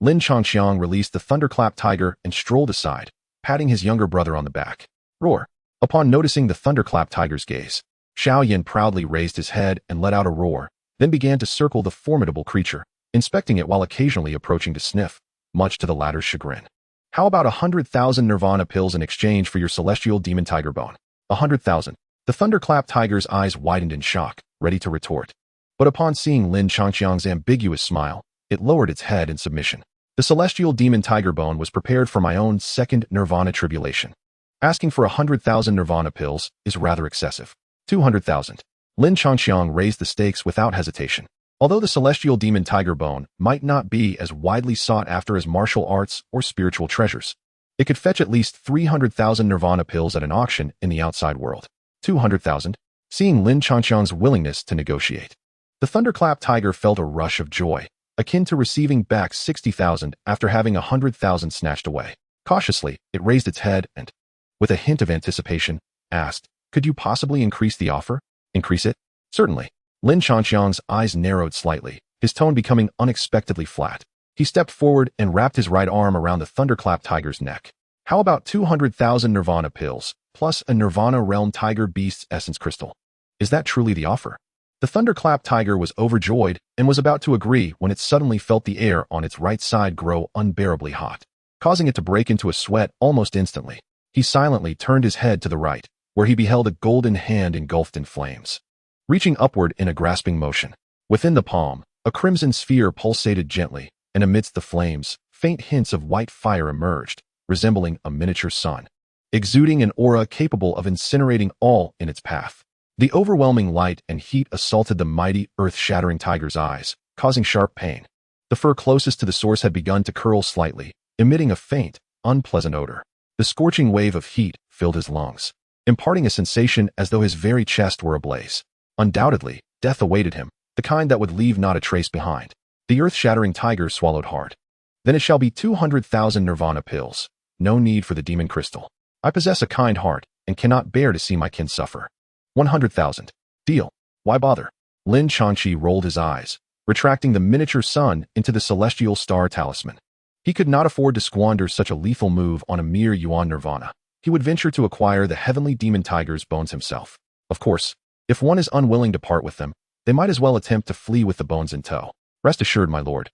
Lin Changxiang released the thunderclap tiger and strolled aside, patting his younger brother on the back. Roar! Upon noticing the thunderclap tiger's gaze, Xiaoyan proudly raised his head and let out a roar, then began to circle the formidable creature, inspecting it while occasionally approaching to sniff, much to the latter's chagrin. How about 100,000 Nirvana pills in exchange for your celestial demon tiger bone? 100,000. The thunderclap tiger's eyes widened in shock, ready to retort. But upon seeing Lin Changxiang's ambiguous smile, it lowered its head in submission. The celestial demon tiger bone was prepared for my own second Nirvana tribulation. Asking for 100,000 Nirvana pills is rather excessive. 200,000. Lin Changxiang raised the stakes without hesitation. Although the celestial demon tiger bone might not be as widely sought after as martial arts or spiritual treasures, it could fetch at least 300,000 Nirvana pills at an auction in the outside world. 200,000. Seeing Lin Changxiang's willingness to negotiate, the thunderclap tiger felt a rush of joy, akin to receiving back 60,000 after having 100,000 snatched away. Cautiously, it raised its head and, with a hint of anticipation, asked, "Could you possibly increase the offer?" "Increase it?" "Certainly." Lin Changxiang's eyes narrowed slightly, his tone becoming unexpectedly flat. He stepped forward and wrapped his right arm around the thunderclap tiger's neck. "How about 200,000 Nirvana pills, plus a Nirvana Realm Tiger Beast's Essence Crystal? Is that truly the offer?" The thunderclap tiger was overjoyed and was about to agree when it suddenly felt the air on its right side grow unbearably hot, causing it to break into a sweat almost instantly. He silently turned his head to the right, where he beheld a golden hand engulfed in flames. Reaching upward in a grasping motion, within the palm, a crimson sphere pulsated gently, and amidst the flames, faint hints of white fire emerged, resembling a miniature sun, exuding an aura capable of incinerating all in its path. The overwhelming light and heat assaulted the mighty, earth-shattering tiger's eyes, causing sharp pain. The fur closest to the source had begun to curl slightly, emitting a faint, unpleasant odor. The scorching wave of heat filled his lungs, imparting a sensation as though his very chest were ablaze. Undoubtedly, death awaited him, the kind that would leave not a trace behind. The earth-shattering tiger swallowed hard. "Then it shall be 200,000 Nirvana pills. No need for the demon crystal. I possess a kind heart and cannot bear to see my kin suffer. 100,000. Deal. Why bother?" Lin Changxi rolled his eyes, retracting the miniature sun into the celestial star talisman. He could not afford to squander such a lethal move on a mere yuan Nirvana. He would venture to acquire the heavenly demon tiger's bones himself. Of course, if one is unwilling to part with them, they might as well attempt to flee with the bones in tow. "Rest assured, my lord,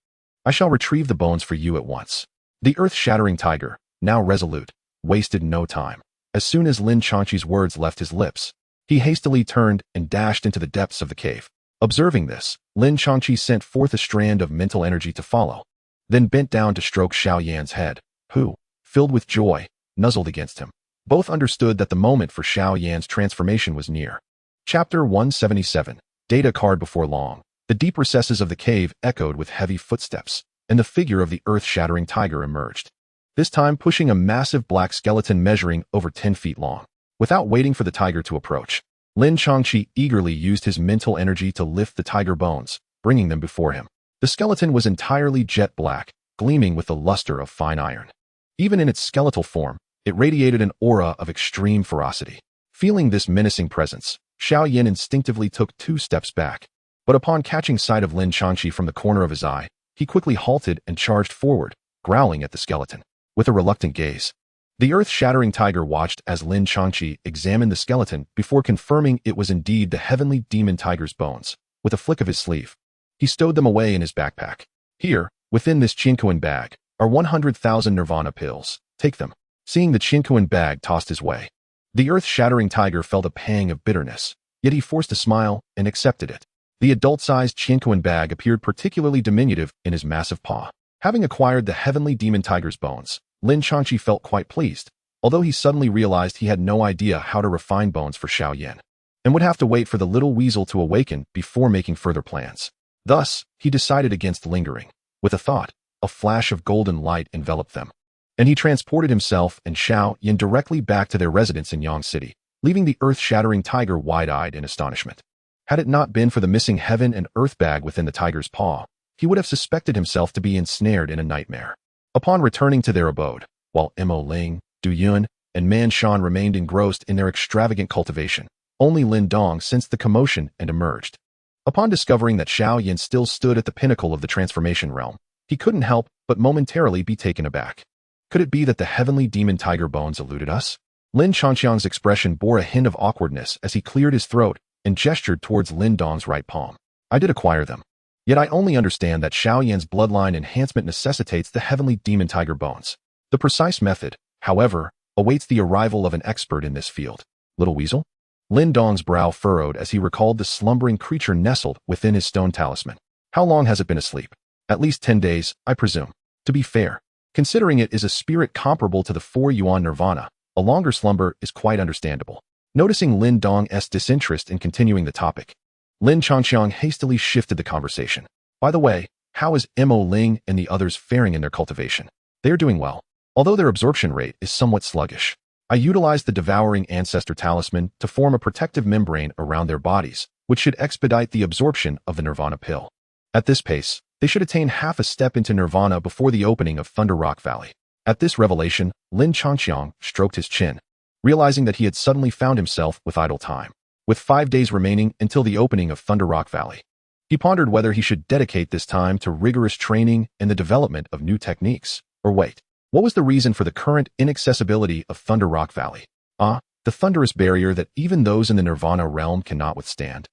I shall retrieve the bones for you at once." The earth-shattering tiger, now resolute, wasted no time. As soon as Lin Changxi's words left his lips, he hastily turned and dashed into the depths of the cave. Observing this, Lin Changxi sent forth a strand of mental energy to follow, then bent down to stroke Xiaoyan's head, who, filled with joy, nuzzled against him. Both understood that the moment for Xiaoyan's transformation was near. Chapter 177. Data card. Before long, the deep recesses of the cave echoed with heavy footsteps, and the figure of the earth-shattering tiger emerged, this time pushing a massive black skeleton measuring over 10 feet long. Without waiting for the tiger to approach, Lin Changxi eagerly used his mental energy to lift the tiger bones, bringing them before him. The skeleton was entirely jet black, gleaming with the luster of fine iron. Even in its skeletal form, it radiated an aura of extreme ferocity. Feeling this menacing presence, Xiaoyan instinctively took 2 steps back. But upon catching sight of Lin Changxi from the corner of his eye, he quickly halted and charged forward, growling at the skeleton. With a reluctant gaze, the earth-shattering tiger watched as Lin Changxi examined the skeleton before confirming it was indeed the heavenly demon tiger's bones. With a flick of his sleeve, he stowed them away in his backpack. "Here, within this Qinkuan bag, are 100,000 Nirvana pills. Take them. Seeing the Chinquan bag tossed his way, the earth-shattering tiger felt a pang of bitterness, yet he forced a smile and accepted it. The adult-sized Chinquan bag appeared particularly diminutive in his massive paw. Having acquired the heavenly demon tiger's bones, Lin Changqi felt quite pleased, although he suddenly realized he had no idea how to refine bones for Xiaoyan, and would have to wait for the little weasel to awaken before making further plans. Thus, he decided against lingering. With a thought, a flash of golden light enveloped them, and he transported himself and Xiaoyan directly back to their residence in Yang City, leaving the earth-shattering tiger wide-eyed in astonishment. Had it not been for the missing heaven and earth bag within the tiger's paw, he would have suspected himself to be ensnared in a nightmare. Upon returning to their abode, while Mo Ling, Du Yun, and Man Shan remained engrossed in their extravagant cultivation, only Lin Dong sensed the commotion and emerged. Upon discovering that Xiaoyan still stood at the pinnacle of the transformation realm, he couldn't help but momentarily be taken aback. Could it be that the heavenly demon tiger bones eluded us? Lin Changqiang's expression bore a hint of awkwardness as he cleared his throat and gestured towards Lin Dong's right palm. I did acquire them. Yet I only understand that Xiaoyan's bloodline enhancement necessitates the heavenly demon tiger bones. The precise method, however, awaits the arrival of an expert in this field. Little Weasel? Lin Dong's brow furrowed as he recalled the slumbering creature nestled within his stone talisman. How long has it been asleep? At least 10 days, I presume. To be fair, considering it is a spirit comparable to the 4 Yuan Nirvana, a longer slumber is quite understandable. Noticing Lin Dong's disinterest in continuing the topic, Lin Changqiang hastily shifted the conversation. By the way, how is Mo Ling and the others faring in their cultivation? They are doing well, although their absorption rate is somewhat sluggish. I utilized the devouring ancestor talisman to form a protective membrane around their bodies, which should expedite the absorption of the Nirvana pill. At this pace, they should attain half a step into Nirvana before the opening of Thunder Rock Valley. At this revelation, Lin Changqiang stroked his chin, realizing that he had suddenly found himself with idle time. With 5 days remaining until the opening of Thunder Rock Valley, he pondered whether he should dedicate this time to rigorous training and the development of new techniques, or wait. What was the reason for the current inaccessibility of Thunder Rock Valley? The thunderous barrier that even those in the Nirvana realm cannot withstand.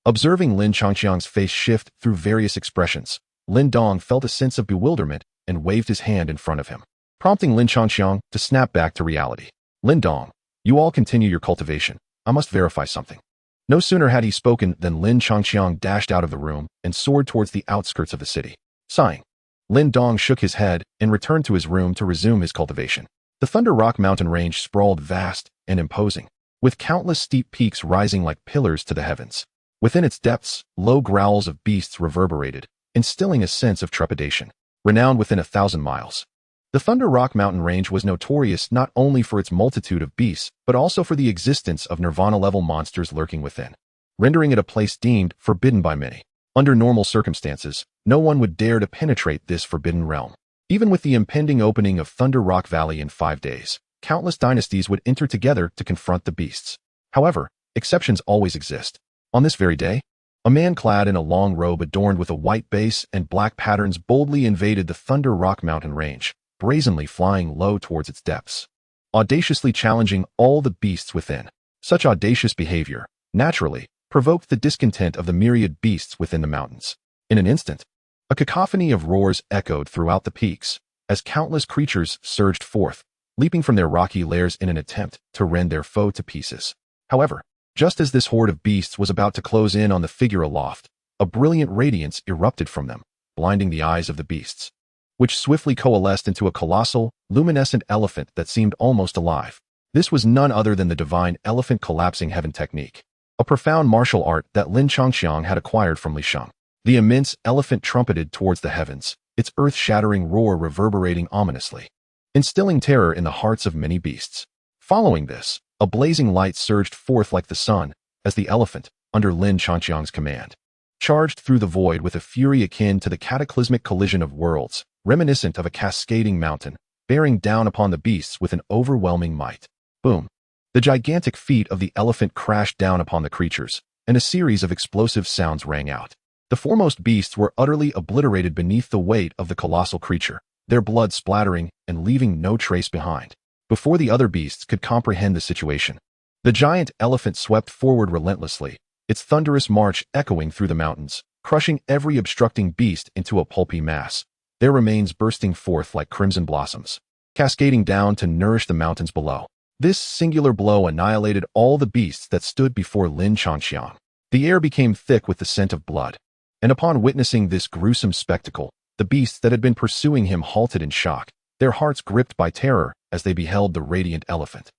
Observing Lin Changqiang's face shift through various expressions, Lin Dong felt a sense of bewilderment and waved his hand in front of him, prompting Lin Changqiang to snap back to reality. Lin Dong, you all continue your cultivation. I must verify something. No sooner had he spoken than Lin Changqiang dashed out of the room and soared towards the outskirts of the city. Sighing, Lin Dong shook his head and returned to his room to resume his cultivation. The Thunder Rock mountain range sprawled vast and imposing, with countless steep peaks rising like pillars to the heavens. Within its depths, low growls of beasts reverberated, instilling a sense of trepidation. Renowned within 1,000 miles, the Thunder Rock mountain range was notorious not only for its multitude of beasts, but also for the existence of Nirvana-level monsters lurking within, rendering it a place deemed forbidden by many. Under normal circumstances, no one would dare to penetrate this forbidden realm. Even with the impending opening of Thunder Rock Valley in 5 days, countless dynasties would enter together to confront the beasts. However, exceptions always exist. On this very day, a man clad in a long robe adorned with a white base and black patterns boldly invaded the Thunder Rock mountain range, brazenly flying low towards its depths, audaciously challenging all the beasts within. Such audacious behavior, naturally, provoked the discontent of the myriad beasts within the mountains. In an instant, a cacophony of roars echoed throughout the peaks, as countless creatures surged forth, leaping from their rocky lairs in an attempt to rend their foe to pieces. However, just as this horde of beasts was about to close in on the figure aloft, a brilliant radiance erupted from them, blinding the eyes of the beasts, which swiftly coalesced into a colossal, luminescent elephant that seemed almost alive. This was none other than the divine elephant collapsing heaven technique, a profound martial art that Lin Changqiang had acquired from Li Sheng. The immense elephant trumpeted towards the heavens, its earth-shattering roar reverberating ominously, instilling terror in the hearts of many beasts. Following this, a blazing light surged forth like the sun, as the elephant, under Lin Changqiang's command, charged through the void with a fury akin to the cataclysmic collision of worlds, reminiscent of a cascading mountain, bearing down upon the beasts with an overwhelming might. Boom! The gigantic feet of the elephant crashed down upon the creatures, and a series of explosive sounds rang out. The foremost beasts were utterly obliterated beneath the weight of the colossal creature, their blood splattering and leaving no trace behind. Before the other beasts could comprehend the situation, the giant elephant swept forward relentlessly, its thunderous march echoing through the mountains, crushing every obstructing beast into a pulpy mass, their remains bursting forth like crimson blossoms. cascading down to nourish the mountains below. This singular blow annihilated all the beasts that stood before Lin Changqiang. The air became thick with the scent of blood, and upon witnessing this gruesome spectacle, the beasts that had been pursuing him halted in shock, their hearts gripped by terror as they beheld the radiant elephant.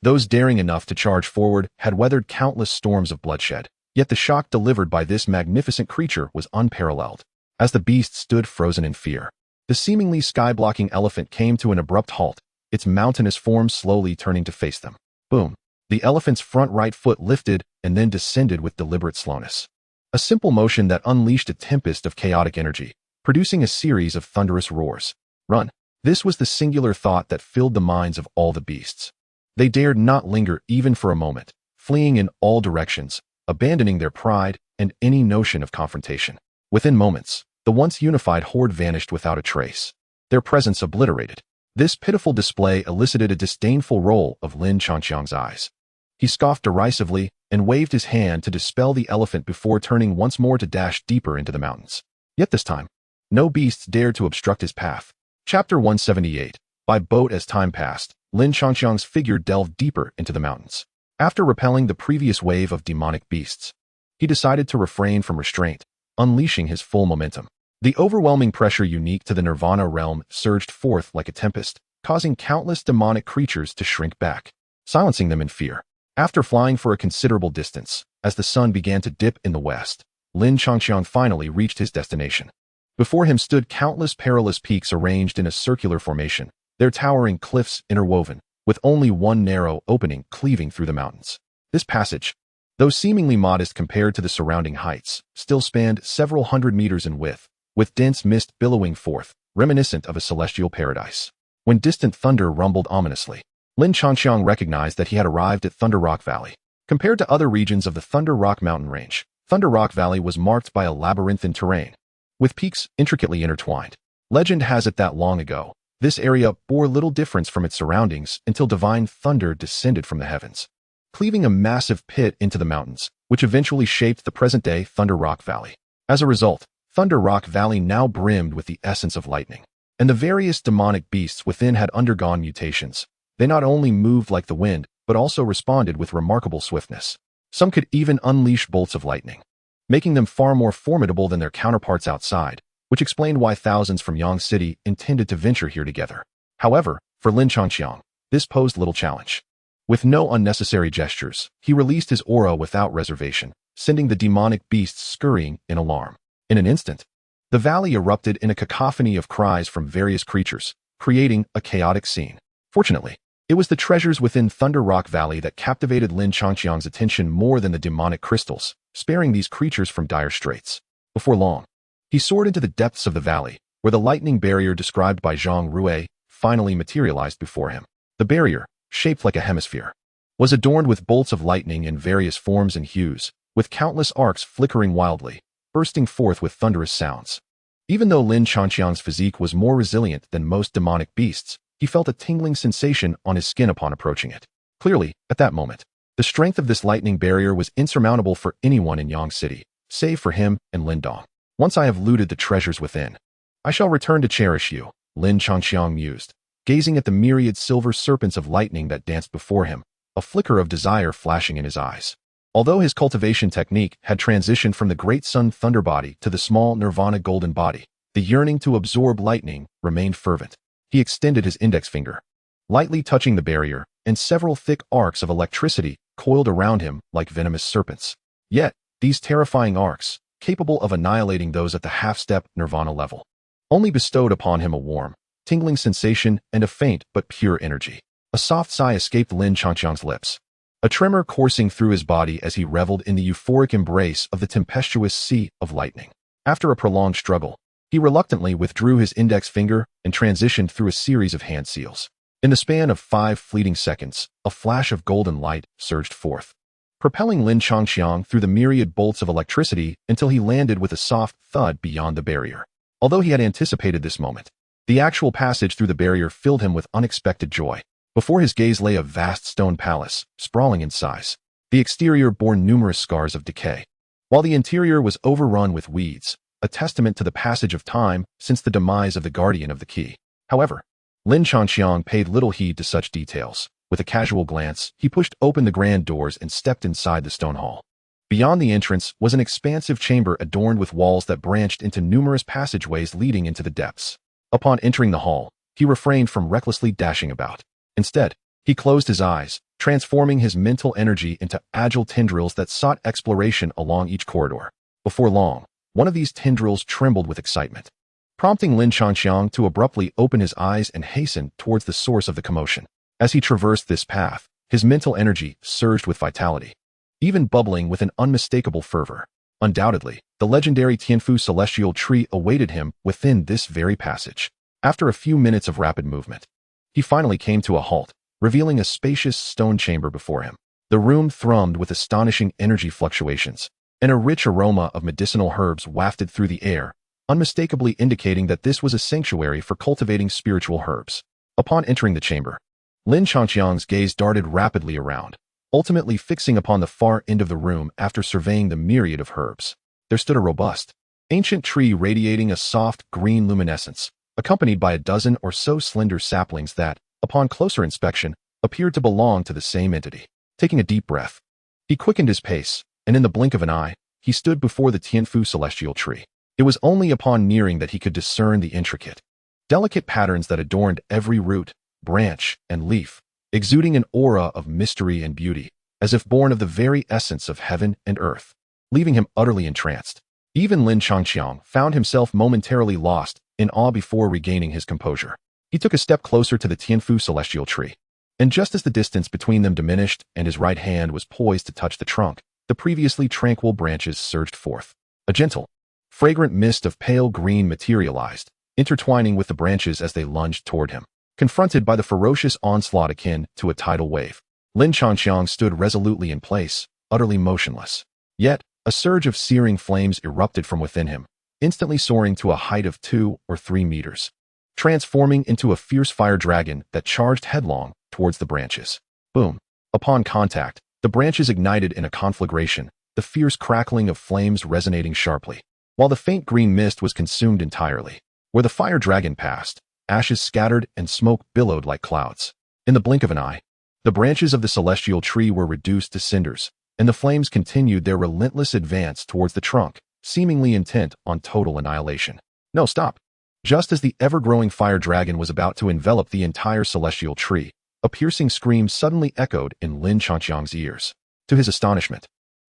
Those daring enough to charge forward had weathered countless storms of bloodshed, yet the shock delivered by this magnificent creature was unparalleled. As the beasts stood frozen in fear, the seemingly sky-blocking elephant came to an abrupt halt, its mountainous form slowly turning to face them. Boom! The elephant's front right foot lifted and then descended with deliberate slowness. A simple motion that unleashed a tempest of chaotic energy, producing a series of thunderous roars. Run! This was the singular thought that filled the minds of all the beasts. They dared not linger even for a moment, fleeing in all directions, abandoning their pride and any notion of confrontation. Within moments, the once unified horde vanished without a trace, their presence obliterated. This pitiful display elicited a disdainful roll of Lin Changqiang's eyes. He scoffed derisively and waved his hand to dispel the elephant before turning once more to dash deeper into the mountains. Yet this time, no beasts dared to obstruct his path. Chapter 178. By boat. As time passed, Lin Changqiang's figure delved deeper into the mountains. After repelling the previous wave of demonic beasts, he decided to refrain from restraint, unleashing his full momentum. The overwhelming pressure unique to the Nirvana realm surged forth like a tempest, causing countless demonic creatures to shrink back, silencing them in fear. After flying for a considerable distance, as the sun began to dip in the west, Lin Changqiang finally reached his destination. Before him stood countless perilous peaks arranged in a circular formation, their towering cliffs interwoven, with only one narrow opening cleaving through the mountains. This passage, though seemingly modest compared to the surrounding heights, still spanned several hundred meters in width, with dense mist billowing forth, reminiscent of a celestial paradise. When distant thunder rumbled ominously, Lin Changqiang recognized that he had arrived at Thunder Rock Valley. Compared to other regions of the Thunder Rock mountain range, Thunder Rock Valley was marked by a labyrinthine terrain, with peaks intricately intertwined. Legend has it that long ago, this area bore little difference from its surroundings until divine thunder descended from the heavens, cleaving a massive pit into the mountains, which eventually shaped the present-day Thunder Rock Valley. As a result, Thunder Rock Valley now brimmed with the essence of lightning, and the various demonic beasts within had undergone mutations. They not only moved like the wind, but also responded with remarkable swiftness. Some could even unleash bolts of lightning, making them far more formidable than their counterparts outside, which explained why thousands from Yang City intended to venture here together. However, for Lin Changqiang, this posed little challenge. With no unnecessary gestures, he released his aura without reservation, sending the demonic beasts scurrying in alarm. In an instant, the valley erupted in a cacophony of cries from various creatures, creating a chaotic scene. Fortunately, it was the treasures within Thunder Rock Valley that captivated Lin Changqiang's attention more than the demonic crystals, sparing these creatures from dire straits. Before long, he soared into the depths of the valley, where the lightning barrier described by Zhang Rue finally materialized before him. The barrier, shaped like a hemisphere, was adorned with bolts of lightning in various forms and hues, with countless arcs flickering wildly, bursting forth with thunderous sounds. Even though Lin Changqiang's physique was more resilient than most demonic beasts, he felt a tingling sensation on his skin upon approaching it. Clearly, at that moment, the strength of this lightning barrier was insurmountable for anyone in Yang City, save for him and Lin Dong. Once I have looted the treasures within, I shall return to cherish you, Lin Changqiang mused, gazing at the myriad silver serpents of lightning that danced before him, a flicker of desire flashing in his eyes. Although his cultivation technique had transitioned from the Great Sun Thunder Body to the small Nirvana Golden Body, the yearning to absorb lightning remained fervent. He extended his index finger, lightly touching the barrier, and several thick arcs of electricity coiled around him like venomous serpents. Yet, these terrifying arcs, capable of annihilating those at the half-step Nirvana level, only bestowed upon him a warm, tingling sensation and a faint but pure energy. A soft sigh escaped Lin Changqiang's lips, a tremor coursing through his body as he reveled in the euphoric embrace of the tempestuous sea of lightning. After a prolonged struggle, he reluctantly withdrew his index finger and transitioned through a series of hand seals. In the span of 5 fleeting seconds, a flash of golden light surged forth, propelling Lin Changqiang through the myriad bolts of electricity until he landed with a soft thud beyond the barrier. Although he had anticipated this moment, the actual passage through the barrier filled him with unexpected joy. Before his gaze lay a vast stone palace, sprawling in size. The exterior bore numerous scars of decay, while the interior was overrun with weeds, a testament to the passage of time since the demise of the Guardian of the Key. However, Lin Changqiang paid little heed to such details. With a casual glance, he pushed open the grand doors and stepped inside the stone hall. Beyond the entrance was an expansive chamber adorned with walls that branched into numerous passageways leading into the depths. Upon entering the hall, he refrained from recklessly dashing about. Instead, he closed his eyes, transforming his mental energy into agile tendrils that sought exploration along each corridor. Before long, one of these tendrils trembled with excitement, prompting Lin Changqiang to abruptly open his eyes and hasten towards the source of the commotion. As he traversed this path, his mental energy surged with vitality, even bubbling with an unmistakable fervor. Undoubtedly, the legendary Tianfu celestial tree awaited him within this very passage. After a few minutes of rapid movement, he finally came to a halt, revealing a spacious stone chamber before him. The room thrummed with astonishing energy fluctuations, and a rich aroma of medicinal herbs wafted through the air, unmistakably indicating that this was a sanctuary for cultivating spiritual herbs. Upon entering the chamber, Lin Changqiang's gaze darted rapidly around, ultimately fixing upon the far end of the room after surveying the myriad of herbs. There stood a robust, ancient tree radiating a soft green luminescence, accompanied by a dozen or so slender saplings that, upon closer inspection, appeared to belong to the same entity. Taking a deep breath, he quickened his pace, and in the blink of an eye, he stood before the Tianfu celestial tree. It was only upon nearing that he could discern the intricate, delicate patterns that adorned every root, branch, and leaf, exuding an aura of mystery and beauty, as if born of the very essence of heaven and earth, leaving him utterly entranced. Even Lin Changqiang found himself momentarily lost in awe before regaining his composure. He took a step closer to the Tianfu celestial tree, and just as the distance between them diminished and his right hand was poised to touch the trunk, the previously tranquil branches surged forth. A gentle, fragrant mist of pale green materialized, intertwining with the branches as they lunged toward him. Confronted by the ferocious onslaught akin to a tidal wave, Lin Changqiang stood resolutely in place, utterly motionless. Yet, a surge of searing flames erupted from within him, instantly soaring to a height of 2 or 3 meters, transforming into a fierce fire dragon that charged headlong towards the branches. Boom! Upon contact, the branches ignited in a conflagration, the fierce crackling of flames resonating sharply, while the faint green mist was consumed entirely. Where the fire dragon passed, ashes scattered and smoke billowed like clouds. In the blink of an eye, the branches of the celestial tree were reduced to cinders, and the flames continued their relentless advance towards the trunk, seemingly intent on total annihilation. No, stop! Just as the ever-growing fire dragon was about to envelop the entire celestial tree, a piercing scream suddenly echoed in Lin Changqiang's ears. To his astonishment,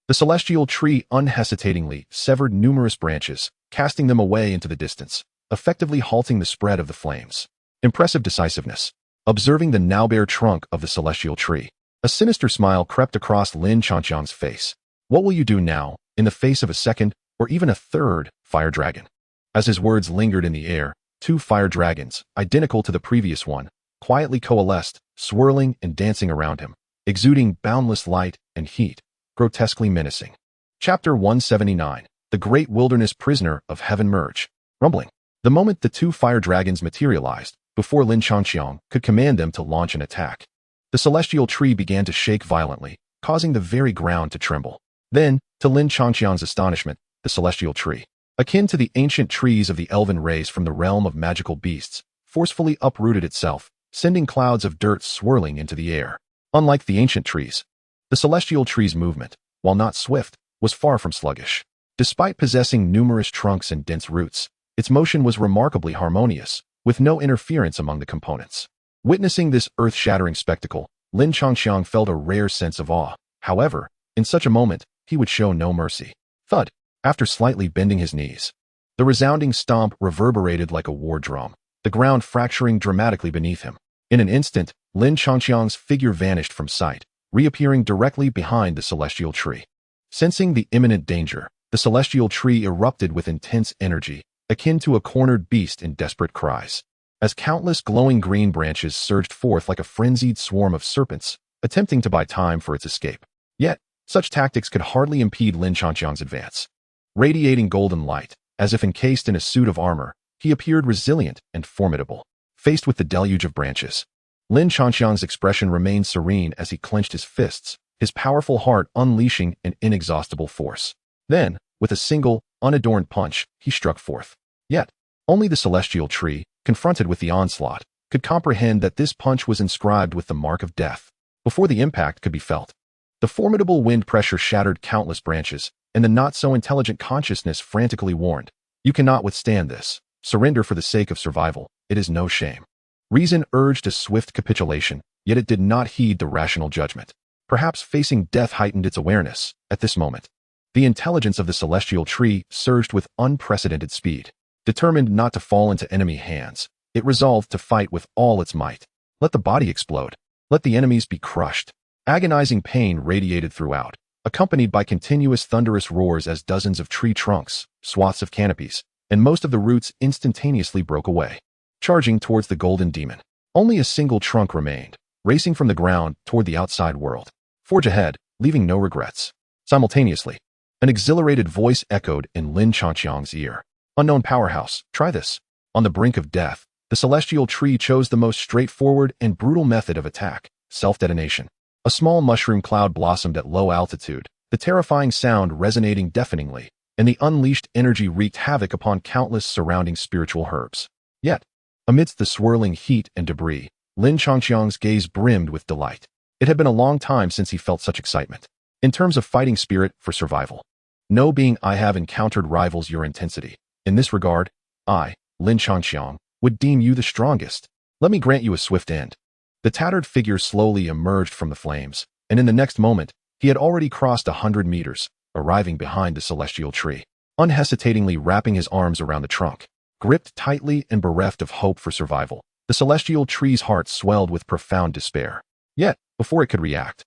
the celestial tree unhesitatingly severed numerous branches, casting them away into the distance, effectively halting the spread of the flames. Impressive decisiveness. Observing the now bare trunk of the celestial tree, a sinister smile crept across Lin Changqiang's face. What will you do now, in the face of a second, or even a third, fire dragon? As his words lingered in the air, 2 fire dragons, identical to the previous one, quietly coalesced, swirling and dancing around him, exuding boundless light and heat, grotesquely menacing. Chapter 179, The Great Wilderness Prisoner of Heaven Merge. Rumbling. The moment the 2 fire dragons materialized, before Lin Changqiang could command them to launch an attack, the celestial tree began to shake violently, causing the very ground to tremble. Then, to Lin Changqiang's astonishment, the celestial tree, akin to the ancient trees of the elven race from the realm of magical beasts, forcefully uprooted itself, sending clouds of dirt swirling into the air. Unlike the ancient trees, the celestial tree's movement, while not swift, was far from sluggish. Despite possessing numerous trunks and dense roots, its motion was remarkably harmonious, with no interference among the components. Witnessing this earth-shattering spectacle, Lin Changqiang felt a rare sense of awe. However, in such a moment, he would show no mercy. Thud! After slightly bending his knees, the resounding stomp reverberated like a war drum, the ground fracturing dramatically beneath him. In an instant, Lin Changqiang's figure vanished from sight, reappearing directly behind the celestial tree. Sensing the imminent danger, the celestial tree erupted with intense energy, akin to a cornered beast in desperate cries. As countless glowing green branches surged forth like a frenzied swarm of serpents, attempting to buy time for its escape. Yet, such tactics could hardly impede Lin Changqiang's advance. Radiating golden light, as if encased in a suit of armor, he appeared resilient and formidable. Faced with the deluge of branches, Lin Changqiang's expression remained serene as he clenched his fists, his powerful heart unleashing an inexhaustible force. Then, with a single, unadorned punch, he struck forth. Yet, only the celestial tree, confronted with the onslaught, could comprehend that this punch was inscribed with the mark of death before the impact could be felt. The formidable wind pressure shattered countless branches, and the not-so-intelligent consciousness frantically warned, "You cannot withstand this. Surrender for the sake of survival. It is no shame." Reason urged a swift capitulation, yet it did not heed the rational judgment. Perhaps facing death heightened its awareness. At this moment, the intelligence of the celestial tree surged with unprecedented speed. Determined not to fall into enemy hands, it resolved to fight with all its might. Let the body explode. Let the enemies be crushed. Agonizing pain radiated throughout, accompanied by continuous thunderous roars as dozens of tree trunks, swaths of canopies, and most of the roots instantaneously broke away, charging towards the golden demon. Only a single trunk remained, racing from the ground toward the outside world. Forge ahead, leaving no regrets. Simultaneously, an exhilarated voice echoed in Lin Changqiang's ear. "Unknown powerhouse, try this." On the brink of death, the celestial tree chose the most straightforward and brutal method of attack, self-detonation. A small mushroom cloud blossomed at low altitude, the terrifying sound resonating deafeningly, and the unleashed energy wreaked havoc upon countless surrounding spiritual herbs. Yet, amidst the swirling heat and debris, Lin Changqiang's gaze brimmed with delight. It had been a long time since he felt such excitement. In terms of fighting spirit for survival, no being I have encountered rivals your intensity. In this regard, I, Lin Changqiang, would deem you the strongest. Let me grant you a swift end. The tattered figure slowly emerged from the flames, and in the next moment, he had already crossed 100 meters, arriving behind the celestial tree. Unhesitatingly wrapping his arms around the trunk, gripped tightly and bereft of hope for survival, the celestial tree's heart swelled with profound despair. Yet, before it could react,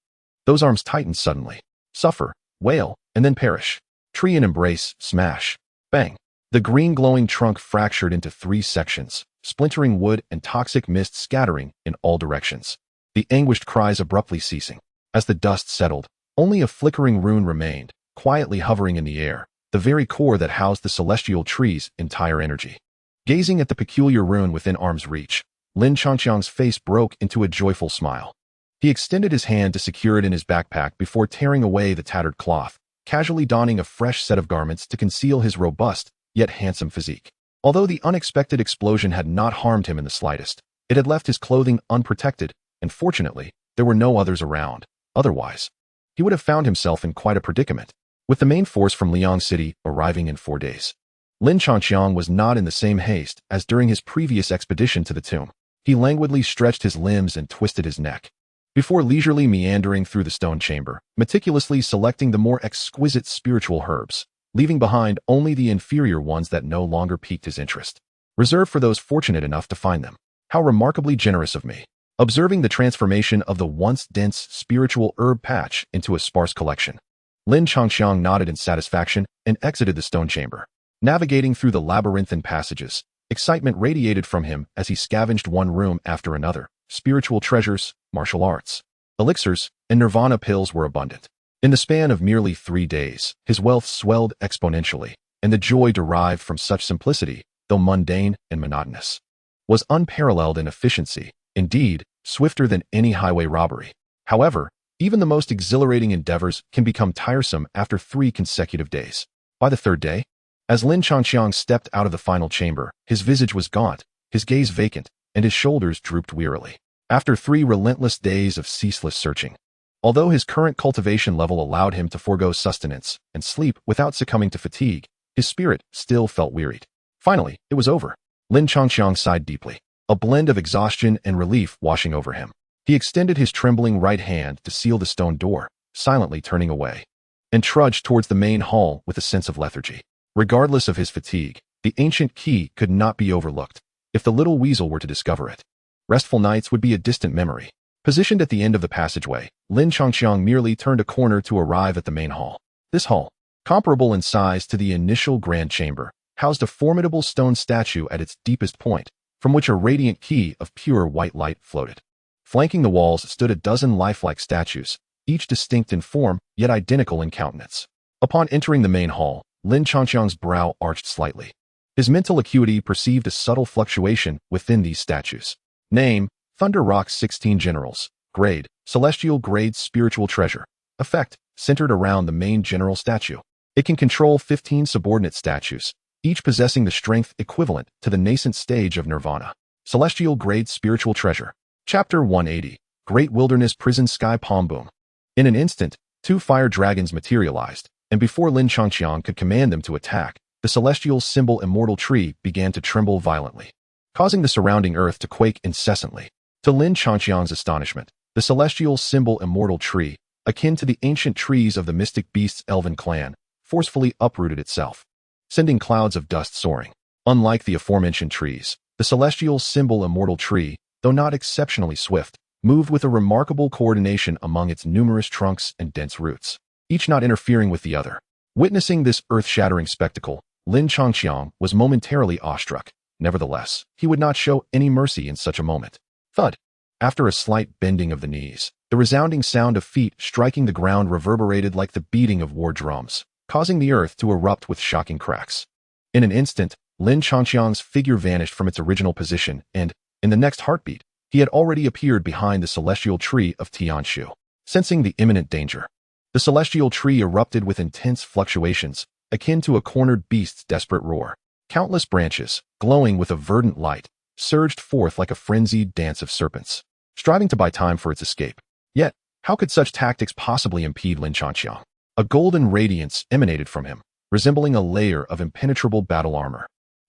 those arms tightened suddenly, suffer, wail, and then perish. Tree in embrace, smash, bang. The green glowing trunk fractured into 3 sections, splintering wood and toxic mist scattering in all directions. The anguished cries abruptly ceasing. As the dust settled, only a flickering rune remained, quietly hovering in the air, the very core that housed the celestial tree's entire energy. Gazing at the peculiar rune within arm's reach, Lin Changqiang's face broke into a joyful smile. He extended his hand to secure it in his backpack before tearing away the tattered cloth, casually donning a fresh set of garments to conceal his robust, yet handsome physique. Although the unexpected explosion had not harmed him in the slightest, it had left his clothing unprotected, and fortunately, there were no others around. Otherwise, he would have found himself in quite a predicament. With the main force from Liang City arriving in 4 days, Lin Changqiang was not in the same haste as during his previous expedition to the tomb. He languidly stretched his limbs and twisted his neck, before leisurely meandering through the stone chamber, meticulously selecting the more exquisite spiritual herbs, leaving behind only the inferior ones that no longer piqued his interest, reserved for those fortunate enough to find them. How remarkably generous of me. Observing the transformation of the once dense spiritual herb patch into a sparse collection, Lin Changqiang nodded in satisfaction and exited the stone chamber. Navigating through the labyrinthine passages, excitement radiated from him as he scavenged one room after another. Spiritual treasures, martial arts, elixirs, and nirvana pills were abundant. In the span of merely 3 days, his wealth swelled exponentially, and the joy derived from such simplicity, though mundane and monotonous, was unparalleled in efficiency, indeed, swifter than any highway robbery. However, even the most exhilarating endeavors can become tiresome after 3 consecutive days. By the 3rd day, as Lin Changqiang stepped out of the final chamber, his visage was gaunt, his gaze vacant, and his shoulders drooped wearily. After 3 relentless days of ceaseless searching, although his current cultivation level allowed him to forego sustenance and sleep without succumbing to fatigue, his spirit still felt wearied. Finally, it was over. Lin Changqiang sighed deeply, a blend of exhaustion and relief washing over him. He extended his trembling right hand to seal the stone door, silently turning away, and trudged towards the main hall with a sense of lethargy. Regardless of his fatigue, the ancient key could not be overlooked. If the little weasel were to discover it, restful nights would be a distant memory. Positioned at the end of the passageway, Lin Changqiang merely turned a corner to arrive at the main hall. This hall, comparable in size to the initial grand chamber, housed a formidable stone statue at its deepest point, from which a radiant key of pure white light floated. Flanking the walls stood a dozen lifelike statues, each distinct in form, yet identical in countenance. Upon entering the main hall, Lin Changqiang's brow arched slightly. His mental acuity perceived a subtle fluctuation within these statues. Name: Thunder Rock's 16 Generals. Grade: Celestial Grade Spiritual Treasure. Effect: centered around the main general statue. It can control 15 subordinate statues, each possessing the strength equivalent to the nascent stage of Nirvana. Celestial-grade spiritual treasure. Chapter 180. Great Wilderness Prison Sky Palm Boom. In an instant, 2 fire dragons materialized, and before Lin Changqiang could command them to attack, the celestial symbol immortal tree began to tremble violently, causing the surrounding earth to quake incessantly. To Lin Changqiang's astonishment, the celestial symbol immortal tree, akin to the ancient trees of the mystic beast's elven clan, forcefully uprooted itself, sending clouds of dust soaring. Unlike the aforementioned trees, the celestial symbol immortal tree, though not exceptionally swift, moved with a remarkable coordination among its numerous trunks and dense roots, each not interfering with the other. Witnessing this earth-shattering spectacle, Lin Changqiang was momentarily awestruck. Nevertheless, he would not show any mercy in such a moment. Thud! After a slight bending of the knees, the resounding sound of feet striking the ground reverberated like the beating of war drums, causing the earth to erupt with shocking cracks. In an instant, Lin Changqiang's figure vanished from its original position and, in the next heartbeat, he had already appeared behind the celestial tree of Tianshu. Sensing the imminent danger, the celestial tree erupted with intense fluctuations, akin to a cornered beast's desperate roar. Countless branches, glowing with a verdant light, surged forth like a frenzied dance of serpents, striving to buy time for its escape. Yet, how could such tactics possibly impede Lin Changqiang? A golden radiance emanated from him, resembling a layer of impenetrable battle armor,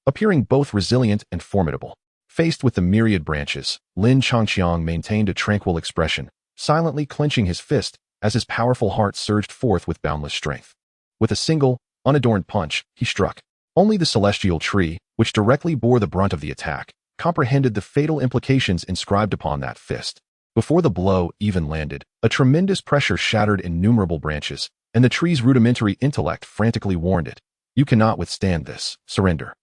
appearing both resilient and formidable. Faced with the myriad branches, Lin Changqiang maintained a tranquil expression, silently clenching his fist as his powerful heart surged forth with boundless strength. With a single, unadorned punch, he struck. Only the celestial tree, which directly bore the brunt of the attack, comprehended the fatal implications inscribed upon that fist. Before the blow even landed, a tremendous pressure shattered innumerable branches, and the tree's rudimentary intellect frantically warned it. You cannot withstand this. Surrender.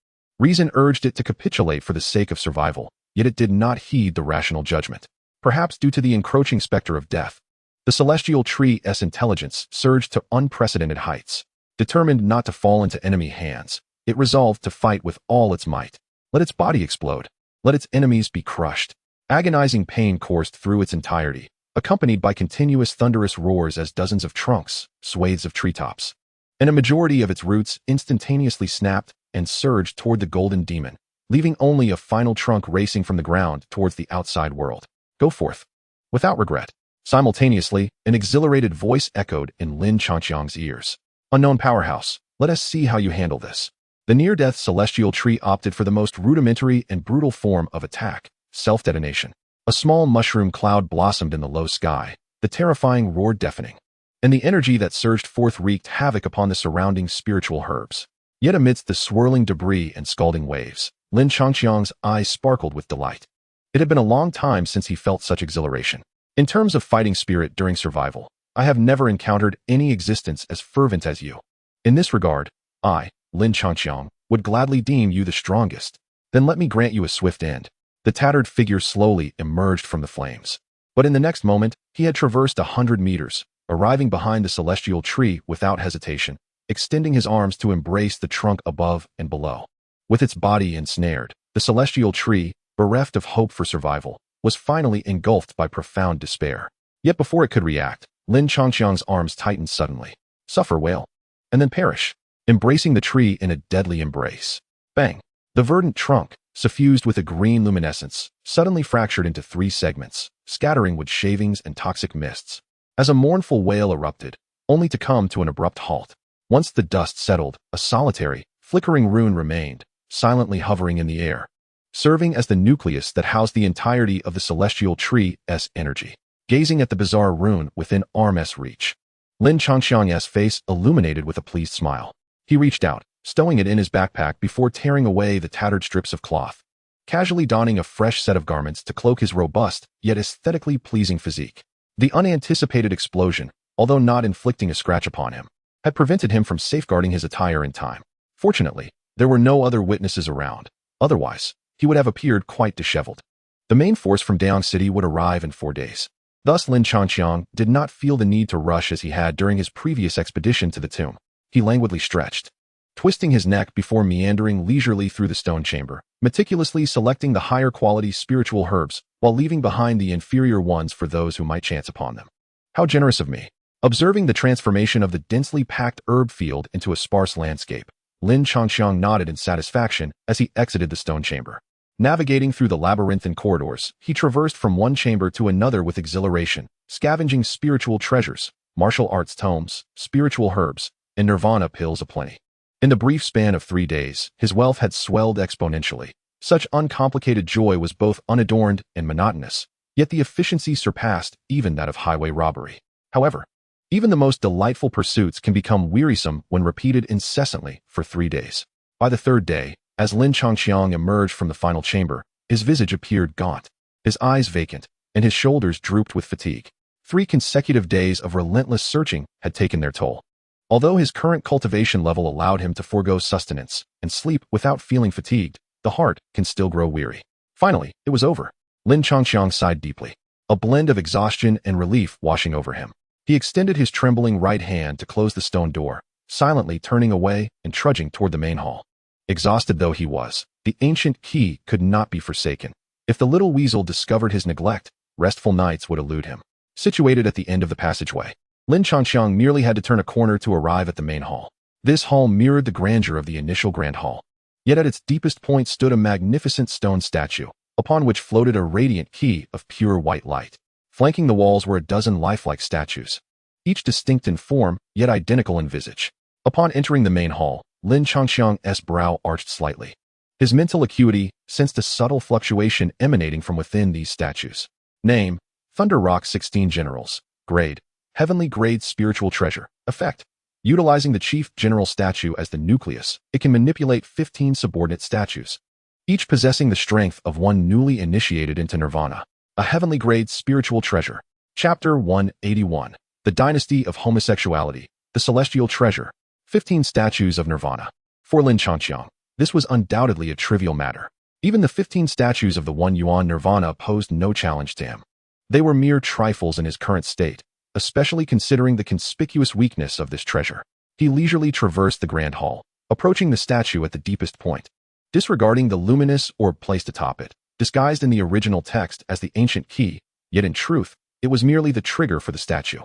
Reason urged it to capitulate for the sake of survival, yet it did not heed the rational judgment. Perhaps due to the encroaching specter of death, the celestial tree's intelligence surged to unprecedented heights. Determined not to fall into enemy hands, it resolved to fight with all its might. Let its body explode. Let its enemies be crushed. Agonizing pain coursed through its entirety, accompanied by continuous thunderous roars as dozens of trunks, swathes of treetops, and a majority of its roots instantaneously snapped and surged toward the golden demon, leaving only a final trunk racing from the ground towards the outside world. Go forth. Without regret. Simultaneously, an exhilarated voice echoed in Lin Changqiang's ears. Unknown powerhouse, let us see how you handle this. The near-death celestial tree opted for the most rudimentary and brutal form of attack, self-detonation. A small mushroom cloud blossomed in the low sky, the terrifying roar deafening, and the energy that surged forth wreaked havoc upon the surrounding spiritual herbs. Yet amidst the swirling debris and scalding waves, Lin Changqiang's eyes sparkled with delight. It had been a long time since he felt such exhilaration. In terms of fighting spirit during survival, I have never encountered any existence as fervent as you. In this regard, I, Lin Changqiang, would gladly deem you the strongest. Then let me grant you a swift end. The tattered figure slowly emerged from the flames. But in the next moment, he had traversed 100 meters, arriving behind the celestial tree without hesitation, extending his arms to embrace the trunk above and below. With its body ensnared, the celestial tree, bereft of hope for survival, was finally engulfed by profound despair. Yet before it could react, Lin Changqiang's arms tightened suddenly. Suffer, wail, and then perish, embracing the tree in a deadly embrace. Bang! The verdant trunk, suffused with a green luminescence, suddenly fractured into 3 segments, scattering wood shavings and toxic mists. As a mournful wail erupted, only to come to an abrupt halt. Once the dust settled, a solitary, flickering rune remained, silently hovering in the air, serving as the nucleus that housed the entirety of the celestial tree's energy. Gazing at the bizarre rune within arm's reach, Lin Changqiang's face illuminated with a pleased smile. He reached out, stowing it in his backpack before tearing away the tattered strips of cloth, casually donning a fresh set of garments to cloak his robust, yet aesthetically pleasing physique. The unanticipated explosion, although not inflicting a scratch upon him, had prevented him from safeguarding his attire in time. Fortunately, there were no other witnesses around. Otherwise, he would have appeared quite disheveled. The main force from Daong City would arrive in 4 days. Thus Lin Changqiang did not feel the need to rush as he had during his previous expedition to the tomb. He languidly stretched, twisting his neck before meandering leisurely through the stone chamber, meticulously selecting the higher quality spiritual herbs while leaving behind the inferior ones for those who might chance upon them. How generous of me. Observing the transformation of the densely packed herb field into a sparse landscape, Lin Changqiang nodded in satisfaction as he exited the stone chamber. Navigating through the labyrinthine corridors, he traversed from one chamber to another with exhilaration, scavenging spiritual treasures, martial arts tomes, spiritual herbs, and nirvana pills aplenty. In the brief span of 3 days, his wealth had swelled exponentially. Such uncomplicated joy was both unadorned and monotonous, yet the efficiency surpassed even that of highway robbery. However, even the most delightful pursuits can become wearisome when repeated incessantly for 3 days. By the 3rd day, as Lin Changqiang emerged from the final chamber, his visage appeared gaunt, his eyes vacant, and his shoulders drooped with fatigue. 3 consecutive days of relentless searching had taken their toll. Although his current cultivation level allowed him to forego sustenance and sleep without feeling fatigued, the heart can still grow weary. Finally, it was over. Lin Changqiang sighed deeply, a blend of exhaustion and relief washing over him. He extended his trembling right hand to close the stone door, silently turning away and trudging toward the main hall. Exhausted though he was, the ancient key could not be forsaken. If the little weasel discovered his neglect, restful nights would elude him. Situated at the end of the passageway, Lin Changqiang merely had to turn a corner to arrive at the main hall. This hall mirrored the grandeur of the initial grand hall. Yet at its deepest point stood a magnificent stone statue, upon which floated a radiant key of pure white light. Flanking the walls were a dozen lifelike statues, each distinct in form, yet identical in visage. Upon entering the main hall, Lin Changqiang's brow arched slightly. His mental acuity sensed a subtle fluctuation emanating from within these statues. Name: Thunder Rock 16 Generals. Grade: Heavenly Grade Spiritual Treasure. Effect: utilizing the Chief General statue as the nucleus, it can manipulate 15 subordinate statues, each possessing the strength of one newly initiated into nirvana. A Heavenly Grade Spiritual Treasure. Chapter 181. The Dynasty of Homosexuality. The Celestial Treasure. 15 Statues of Nirvana. For Lin Changqiang, this was undoubtedly a trivial matter. Even the 15 statues of the One Yuan Nirvana posed no challenge to him. They were mere trifles in his current state, especially considering the conspicuous weakness of this treasure. He leisurely traversed the grand hall, approaching the statue at the deepest point. Disregarding the luminous orb placed atop it, disguised in the original text as the ancient key, yet in truth, it was merely the trigger for the statue.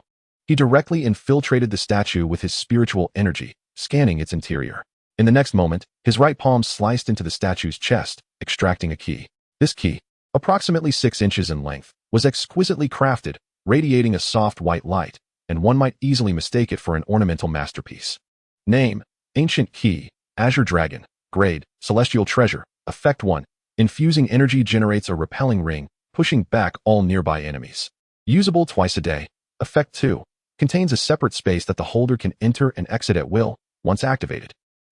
He directly infiltrated the statue with his spiritual energy, scanning its interior. In the next moment, his right palm sliced into the statue's chest, extracting a key. This key, approximately 6 inches in length, was exquisitely crafted, radiating a soft white light, and one might easily mistake it for an ornamental masterpiece. Name: Ancient Key, Azure Dragon. Grade: Celestial Treasure. Effect 1. Infusing energy generates a repelling ring, pushing back all nearby enemies. Usable twice a day. Effect 2. Contains a separate space that the holder can enter and exit at will, once activated.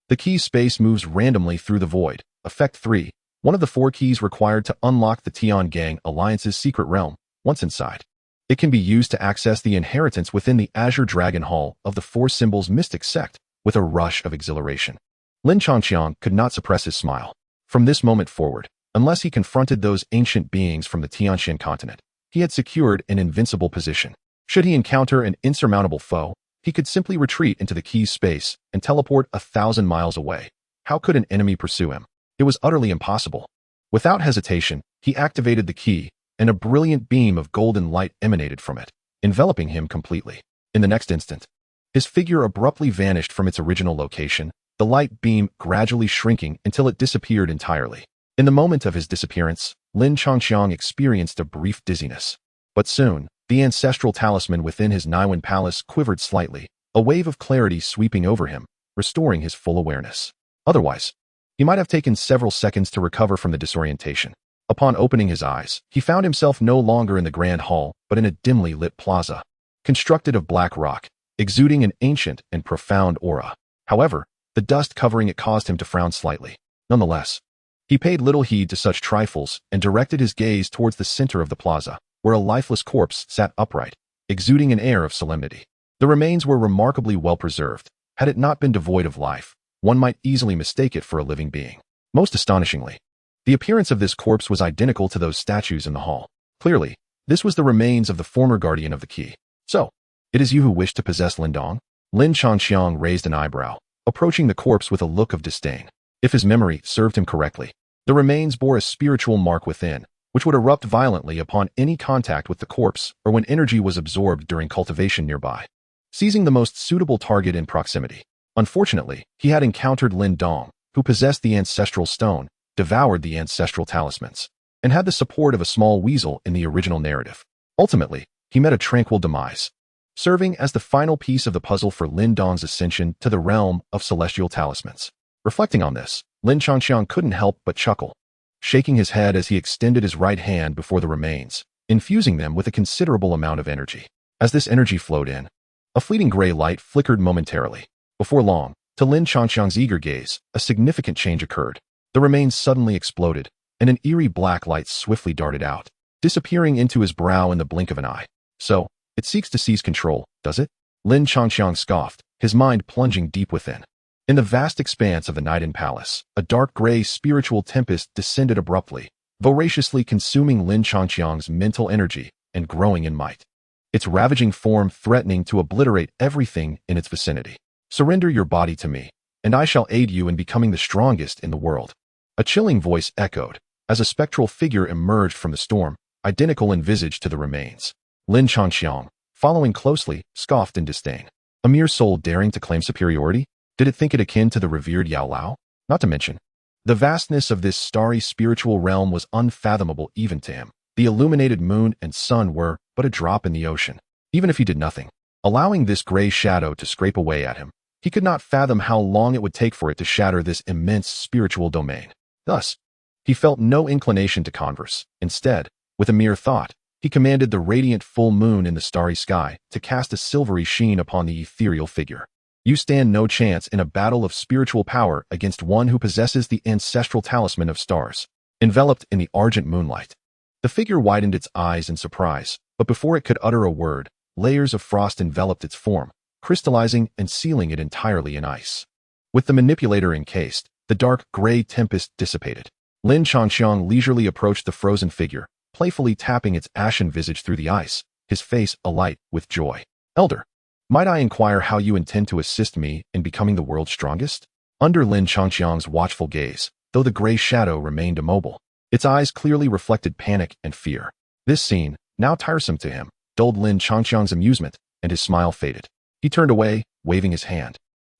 The key space moves randomly through the void. Effect 3. One of the 4 keys required to unlock the Tian Gang Alliance's secret realm, once inside. It can be used to access the inheritance within the Azure Dragon Hall of the 4 Symbols Mystic Sect, with a rush of exhilaration. Lin Changqiang could not suppress his smile. From this moment forward, unless he confronted those ancient beings from the Tianxian continent, he had secured an invincible position. Should he encounter an insurmountable foe, he could simply retreat into the key's space and teleport 1,000 miles away. How could an enemy pursue him? It was utterly impossible. Without hesitation, he activated the key, and a brilliant beam of golden light emanated from it, enveloping him completely. In the next instant, his figure abruptly vanished from its original location, the light beam gradually shrinking until it disappeared entirely. In the moment of his disappearance, Lin Changqiang experienced a brief dizziness. But soon, the ancestral talisman within his Niwen palace quivered slightly, a wave of clarity sweeping over him, restoring his full awareness. Otherwise, he might have taken several seconds to recover from the disorientation. Upon opening his eyes, he found himself no longer in the grand hall, but in a dimly lit plaza, constructed of black rock, exuding an ancient and profound aura. However, the dust covering it caused him to frown slightly. Nonetheless, he paid little heed to such trifles and directed his gaze towards the center of the plaza, where a lifeless corpse sat upright, exuding an air of solemnity. The remains were remarkably well preserved. Had it not been devoid of life, one might easily mistake it for a living being. Most astonishingly, the appearance of this corpse was identical to those statues in the hall. Clearly, this was the remains of the former guardian of the key. So, it is you who wish to possess Lindong? Lin Changqiang raised an eyebrow, approaching the corpse with a look of disdain. If his memory served him correctly, the remains bore a spiritual mark within, which would erupt violently upon any contact with the corpse or when energy was absorbed during cultivation nearby, seizing the most suitable target in proximity. Unfortunately, he had encountered Lin Dong, who possessed the ancestral stone, devoured the ancestral talismans, and had the support of a small weasel in the original narrative. Ultimately, he met a tranquil demise, serving as the final piece of the puzzle for Lin Dong's ascension to the realm of celestial talismans. Reflecting on this, Lin Changqiang couldn't help but chuckle, shaking his head as he extended his right hand before the remains, infusing them with a considerable amount of energy. As this energy flowed in, a fleeting gray light flickered momentarily. Before long, to Lin Changqiang's eager gaze, a significant change occurred. The remains suddenly exploded, and an eerie black light swiftly darted out, disappearing into his brow in the blink of an eye. So, it seeks to seize control, does it? Lin Changqiang scoffed, his mind plunging deep within. In the vast expanse of the Niden Palace, a dark gray spiritual tempest descended abruptly, voraciously consuming Lin Changqiang's mental energy and growing in might, its ravaging form threatening to obliterate everything in its vicinity. Surrender your body to me, and I shall aid you in becoming the strongest in the world. A chilling voice echoed, as a spectral figure emerged from the storm, identical in visage to the remains. Lin Changqiang, following closely, scoffed in disdain. A mere soul daring to claim superiority? Did it think it akin to the revered Yao Lao? Not to mention, the vastness of this starry spiritual realm was unfathomable even to him. The illuminated moon and sun were but a drop in the ocean. Even if he did nothing, allowing this gray shadow to scrape away at him, he could not fathom how long it would take for it to shatter this immense spiritual domain. Thus, he felt no inclination to converse. Instead, with a mere thought, he commanded the radiant full moon in the starry sky to cast a silvery sheen upon the ethereal figure. You stand no chance in a battle of spiritual power against one who possesses the ancestral talisman of stars. Enveloped in the argent moonlight, the figure widened its eyes in surprise, but before it could utter a word, layers of frost enveloped its form, crystallizing and sealing it entirely in ice. With the manipulator encased, the dark gray tempest dissipated. Lin Changqiang leisurely approached the frozen figure, playfully tapping its ashen visage through the ice, his face alight with joy. Elder, might I inquire how you intend to assist me in becoming the world's strongest? Under Lin Changqiang's watchful gaze, though the gray shadow remained immobile, its eyes clearly reflected panic and fear. This scene, now tiresome to him, dulled Lin Changqiang's amusement, and his smile faded. He turned away, waving his hand,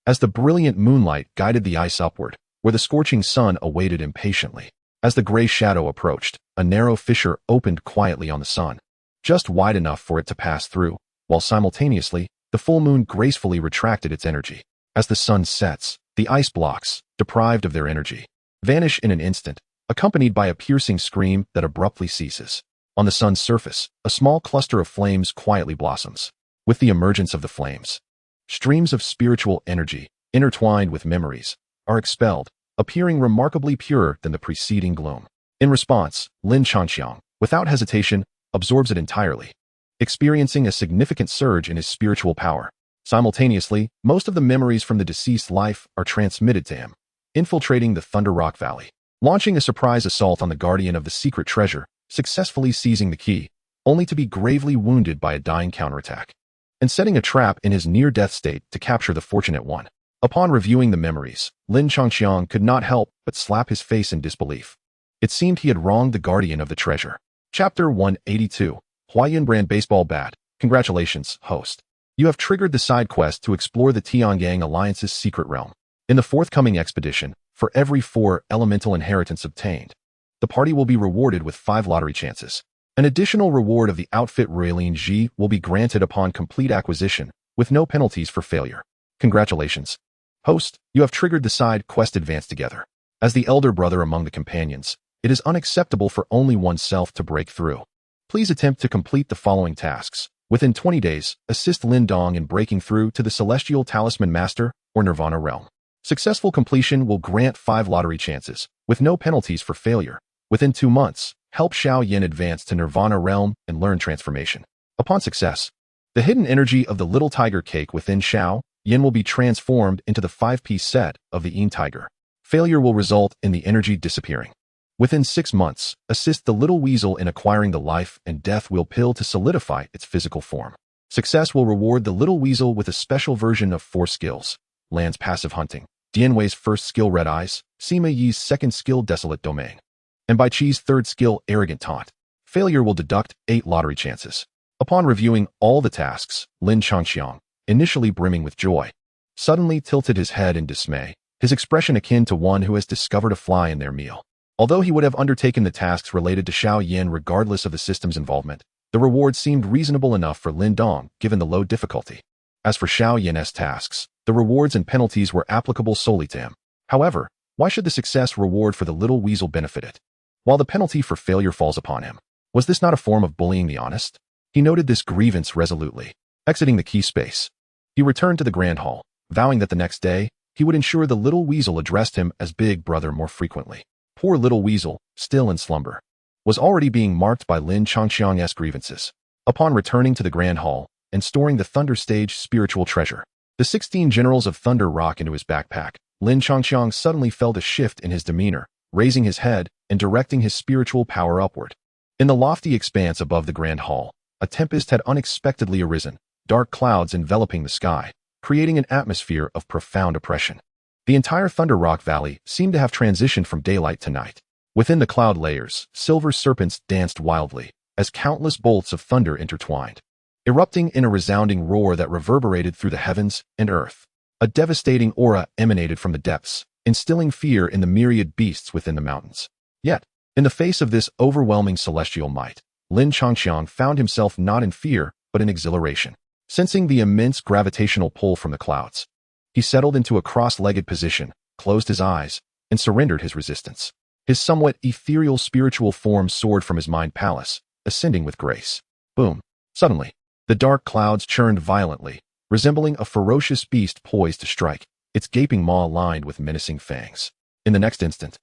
as the brilliant moonlight guided the ice upward, where the scorching sun awaited impatiently. As the gray shadow approached, a narrow fissure opened quietly on the sun, just wide enough for it to pass through, while simultaneously, the full moon gracefully retracted its energy. As the sun sets, the ice blocks, deprived of their energy, vanish in an instant, accompanied by a piercing scream that abruptly ceases. On the sun's surface, a small cluster of flames quietly blossoms. With the emergence of the flames, streams of spiritual energy, intertwined with memories, are expelled, appearing remarkably purer than the preceding gloom. In response, Lin Changqiang, without hesitation, absorbs it entirely, experiencing a significant surge in his spiritual power. Simultaneously, most of the memories from the deceased life are transmitted to him, infiltrating the Thunder Rock Valley, launching a surprise assault on the guardian of the secret treasure, successfully seizing the key, only to be gravely wounded by a dying counterattack, and setting a trap in his near-death state to capture the fortunate one. Upon reviewing the memories, Lin Changqiang could not help but slap his face in disbelief. It seemed he had wronged the guardian of the treasure. Chapter 182, Huayan Brand Baseball Bat. Congratulations, host. You have triggered the side quest to explore the Tiangang Alliance's secret realm. In the forthcoming expedition, for every 4 elemental inheritance obtained, the party will be rewarded with 5 lottery chances. An additional reward of the outfit Raylene Ji will be granted upon complete acquisition, with no penalties for failure. Congratulations. Host, you have triggered the side quest Advance Together. As the elder brother among the companions, it is unacceptable for only oneself to break through. Please attempt to complete the following tasks. Within 20 days, assist Lin Dong in breaking through to the Celestial Talisman Master or Nirvana Realm. Successful completion will grant 5 lottery chances, with no penalties for failure. Within 2 months, help Xiao Yin advance to Nirvana Realm and learn transformation. Upon success, the hidden energy of the little tiger cake within Xiao Yin will be transformed into the 5-piece set of the Yin Tiger. Failure will result in the energy disappearing. Within 6 months, assist the little weasel in acquiring the life and death will pill to solidify its physical form. Success will reward the little weasel with a special version of 4 skills: Land's passive hunting, Dianwei's first skill Red Eyes, Sima Yi's second skill Desolate Domain, and Bai Chi's third skill Arrogant Taunt. Failure will deduct 8 lottery chances. Upon reviewing all the tasks, Lin Changqiang, initially brimming with joy, suddenly tilted his head in dismay, his expression akin to one who has discovered a fly in their meal. Although he would have undertaken the tasks related to Xiao Yin regardless of the system's involvement, the reward seemed reasonable enough for Lin Dong given the low difficulty. As for Xiao Yin's tasks, the rewards and penalties were applicable solely to him. However, why should the success reward for the little weasel benefit it, while the penalty for failure falls upon him? Was this not a form of bullying the honest? He noted this grievance resolutely. Exiting the key space, he returned to the Grand Hall, vowing that the next day, he would ensure the little weasel addressed him as Big Brother more frequently. Poor little weasel, still in slumber, was already being marked by Lin Changqiang's grievances. Upon returning to the Grand Hall and storing the Thunder Stage spiritual treasure, the 16 generals of Thunder Rock into his backpack, Lin Changqiang suddenly felt a shift in his demeanor, raising his head and directing his spiritual power upward. In the lofty expanse above the Grand Hall, a tempest had unexpectedly arisen, dark clouds enveloping the sky, creating an atmosphere of profound oppression. The entire Thunder Rock Valley seemed to have transitioned from daylight to night. Within the cloud layers, silver serpents danced wildly, as countless bolts of thunder intertwined, erupting in a resounding roar that reverberated through the heavens and earth. A devastating aura emanated from the depths, instilling fear in the myriad beasts within the mountains. Yet, in the face of this overwhelming celestial might, Lin Changqiang found himself not in fear, but in exhilaration. Sensing the immense gravitational pull from the clouds, he settled into a cross-legged position, closed his eyes, and surrendered his resistance. His somewhat ethereal spiritual form soared from his mind palace, ascending with grace. Boom! Suddenly, the dark clouds churned violently, resembling a ferocious beast poised to strike, its gaping maw lined with menacing fangs. In the next instant,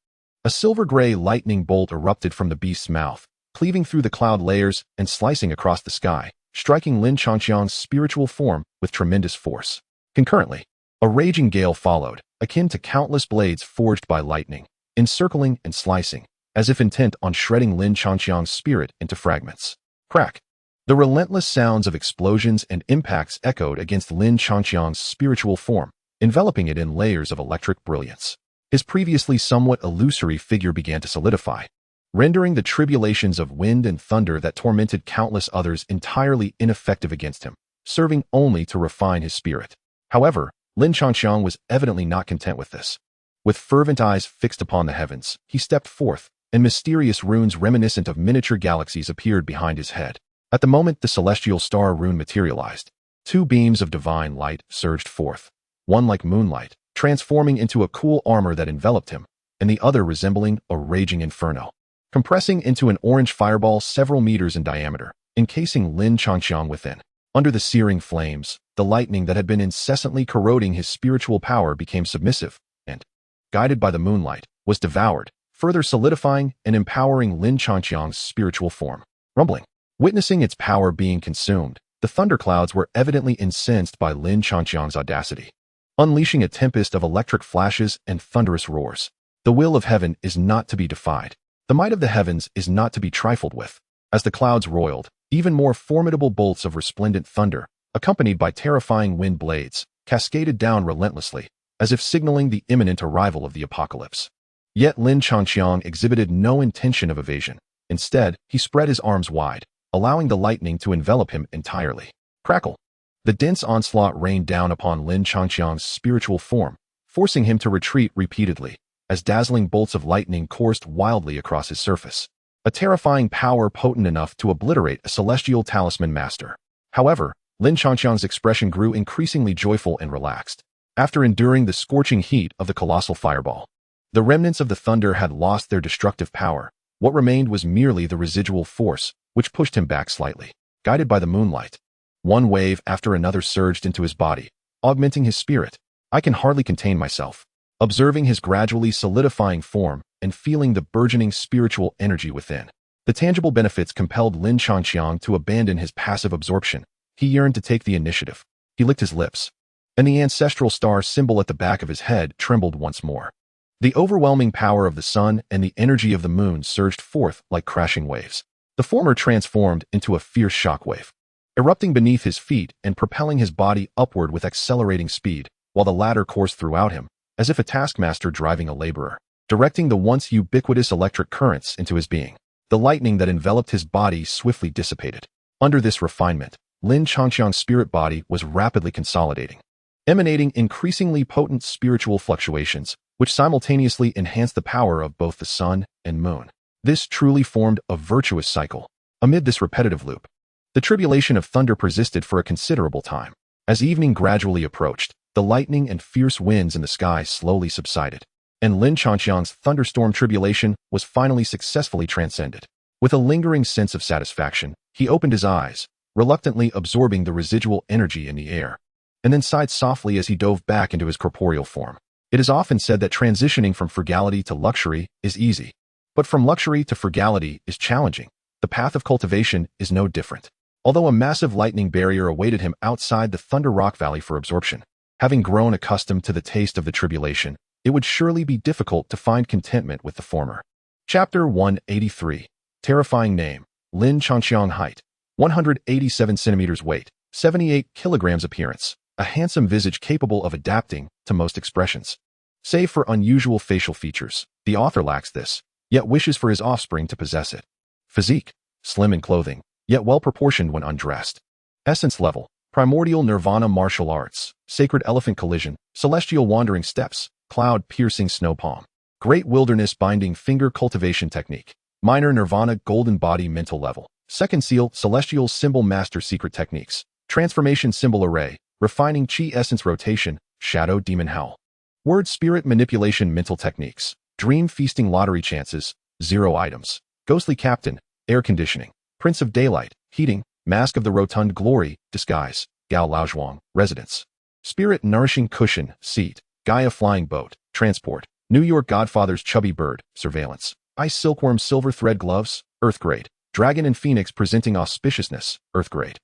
a silver-gray lightning bolt erupted from the beast's mouth, cleaving through the cloud layers and slicing across the sky, striking Lin Changqiang's spiritual form with tremendous force. Concurrently, a raging gale followed, akin to countless blades forged by lightning, encircling and slicing, as if intent on shredding Lin Changqiang's spirit into fragments. Crack! The relentless sounds of explosions and impacts echoed against Lin Changqiang's spiritual form, enveloping it in layers of electric brilliance. His previously somewhat illusory figure began to solidify, rendering the tribulations of wind and thunder that tormented countless others entirely ineffective against him, serving only to refine his spirit. However, Lin Changqiang was evidently not content with this. With fervent eyes fixed upon the heavens, he stepped forth, and mysterious runes reminiscent of miniature galaxies appeared behind his head. At the moment the celestial star rune materialized, two beams of divine light surged forth, one like moonlight, transforming into a cool armor that enveloped him, and the other resembling a raging inferno, compressing into an orange fireball several meters in diameter, encasing Lin Changqiang within. Under the searing flames, the lightning that had been incessantly corroding his spiritual power became submissive, and, guided by the moonlight, was devoured, further solidifying and empowering Lin Changqiang's spiritual form. Rumbling. Witnessing its power being consumed, the thunderclouds were evidently incensed by Lin Changqiang's audacity, unleashing a tempest of electric flashes and thunderous roars. The will of heaven is not to be defied. The might of the heavens is not to be trifled with. As the clouds roiled, even more formidable bolts of resplendent thunder, accompanied by terrifying wind blades, cascaded down relentlessly, as if signaling the imminent arrival of the apocalypse. Yet Lin Changqiang exhibited no intention of evasion. Instead, he spread his arms wide, allowing the lightning to envelop him entirely. Crackle! The dense onslaught rained down upon Lin Changqiang's spiritual form, forcing him to retreat repeatedly, as dazzling bolts of lightning coursed wildly across his surface. A terrifying power potent enough to obliterate a celestial talisman master. However, Lin Changqiang's expression grew increasingly joyful and relaxed. After enduring the scorching heat of the colossal fireball, the remnants of the thunder had lost their destructive power. What remained was merely the residual force, which pushed him back slightly. Guided by the moonlight, one wave after another surged into his body, augmenting his spirit. I can hardly contain myself. Observing his gradually solidifying form and feeling the burgeoning spiritual energy within, the tangible benefits compelled Lin Changqiang to abandon his passive absorption. He yearned to take the initiative. He licked his lips, and the ancestral star symbol at the back of his head trembled once more. The overwhelming power of the sun and the energy of the moon surged forth like crashing waves. The former transformed into a fierce shockwave, erupting beneath his feet and propelling his body upward with accelerating speed, while the latter coursed throughout him, as if a taskmaster driving a laborer, directing the once ubiquitous electric currents into his being. The lightning that enveloped his body swiftly dissipated. Under this refinement, Lin Changqiang's spirit body was rapidly consolidating, emanating increasingly potent spiritual fluctuations, which simultaneously enhanced the power of both the sun and moon. This truly formed a virtuous cycle. Amid this repetitive loop, the tribulation of thunder persisted for a considerable time. As evening gradually approached, the lightning and fierce winds in the sky slowly subsided, and Lin Changxiang's thunderstorm tribulation was finally successfully transcended. With a lingering sense of satisfaction, he opened his eyes, reluctantly absorbing the residual energy in the air, and then sighed softly as he dove back into his corporeal form. It is often said that transitioning from frugality to luxury is easy, but from luxury to frugality is challenging. The path of cultivation is no different. Although a massive lightning barrier awaited him outside the Thunder Rock Valley for absorption, having grown accustomed to the taste of the tribulation, it would surely be difficult to find contentment with the former. Chapter 183. Terrifying Name. Lin Changxiang. Height: 187 centimeters. Weight: 78 kilograms. Appearance: a handsome visage capable of adapting to most expressions. Save for unusual facial features, the author lacks this, yet wishes for his offspring to possess it. Physique: slim in clothing, yet well-proportioned when undressed. Essence level: primordial nirvana martial arts, sacred elephant collision, celestial wandering steps, cloud-piercing snow palm. Great wilderness binding finger cultivation technique. Minor nirvana golden body mental level. Second seal celestial symbol master secret techniques. Transformation symbol array, refining chi essence rotation, shadow demon howl. Word spirit manipulation mental techniques. Dream feasting lottery chances, 0 items. Ghostly captain, air conditioning. Prince of daylight, heating, mask of the rotund glory, disguise, Gao Laozhuang, residence. Spirit nourishing cushion, seat, Gaia flying boat, transport. New York Godfather's chubby bird, surveillance. Ice silkworm silver thread gloves, earth grade. Dragon and phoenix presenting auspiciousness, earth grade.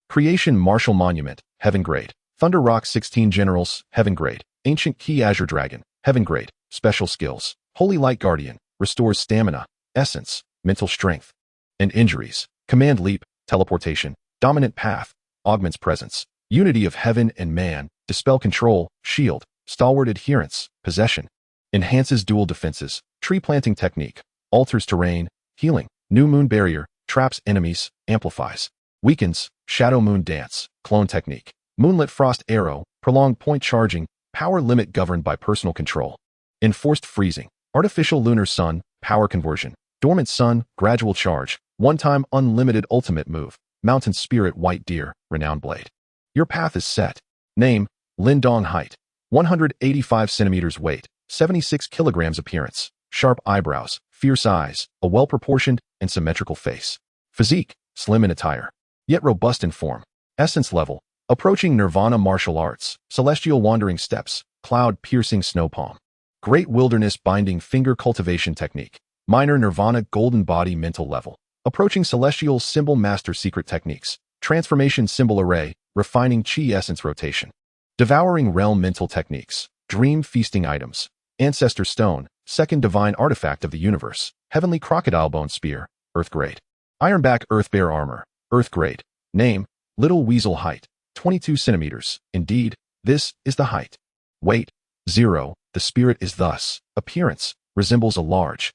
Creation martial monument, heaven grade. Thunder rock 16 generals, heaven grade. Ancient key azure dragon, heaven grade. Special skills. Holy light guardian, restores stamina, essence, mental strength, and injuries. Command leap, teleportation. Dominant path, augments presence. Unity of heaven and man, dispel control, shield. Stalwart adherence, possession. Enhances dual defenses. Tree planting technique. Alters terrain, healing. New moon barrier, traps enemies, amplifies. Weakens, shadow moon dance, clone technique. Moonlit frost arrow, prolonged point charging, power limit governed by personal control. Enforced freezing, artificial lunar sun, power conversion. Dormant sun, gradual charge, one-time unlimited ultimate move. Mountain spirit white deer, renowned blade. Your path is set. Name, Lin Dong. Height: 185 centimeters. Weight: 76 kilograms. Appearance: sharp eyebrows, fierce eyes, a well-proportioned and symmetrical face. Physique: slim in attire, yet robust in form. Essence level: approaching nirvana martial arts, celestial wandering steps, cloud-piercing snow palm. Great wilderness binding finger cultivation technique. Minor nirvana golden body mental level. Approaching celestial symbol master secret techniques. Transformation symbol array, refining chi essence rotation. Devouring realm mental techniques. Dream feasting items. Ancestor stone, second divine artifact of the universe. Heavenly crocodile bone spear, earth grade. Ironback earth bear armor, earth grade. Name, Little Weasel. Height: 22 centimeters. Indeed, this is the height. Weight: 0. The spirit is thus. Appearance: resembles a large,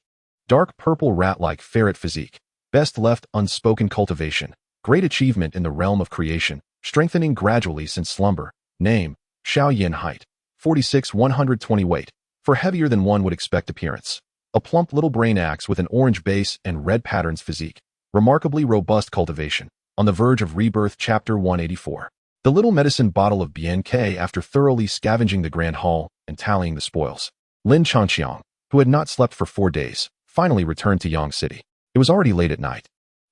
dark purple rat-like ferret physique. Best left unspoken cultivation. Great achievement in the realm of creation, strengthening gradually since slumber. Name, Xiao Yin. Height: 46 120. Weight: for heavier than one would expect. Appearance: a plump little brain axe with an orange base and red patterns physique. Remarkably robust cultivation. On the verge of rebirth. Chapter 184. The little medicine bottle of BNK. After thoroughly scavenging the Grand Hall and tallying the spoils, Lin Changxiang, who had not slept for 4 days, finally returned to Yang City. It was already late at night,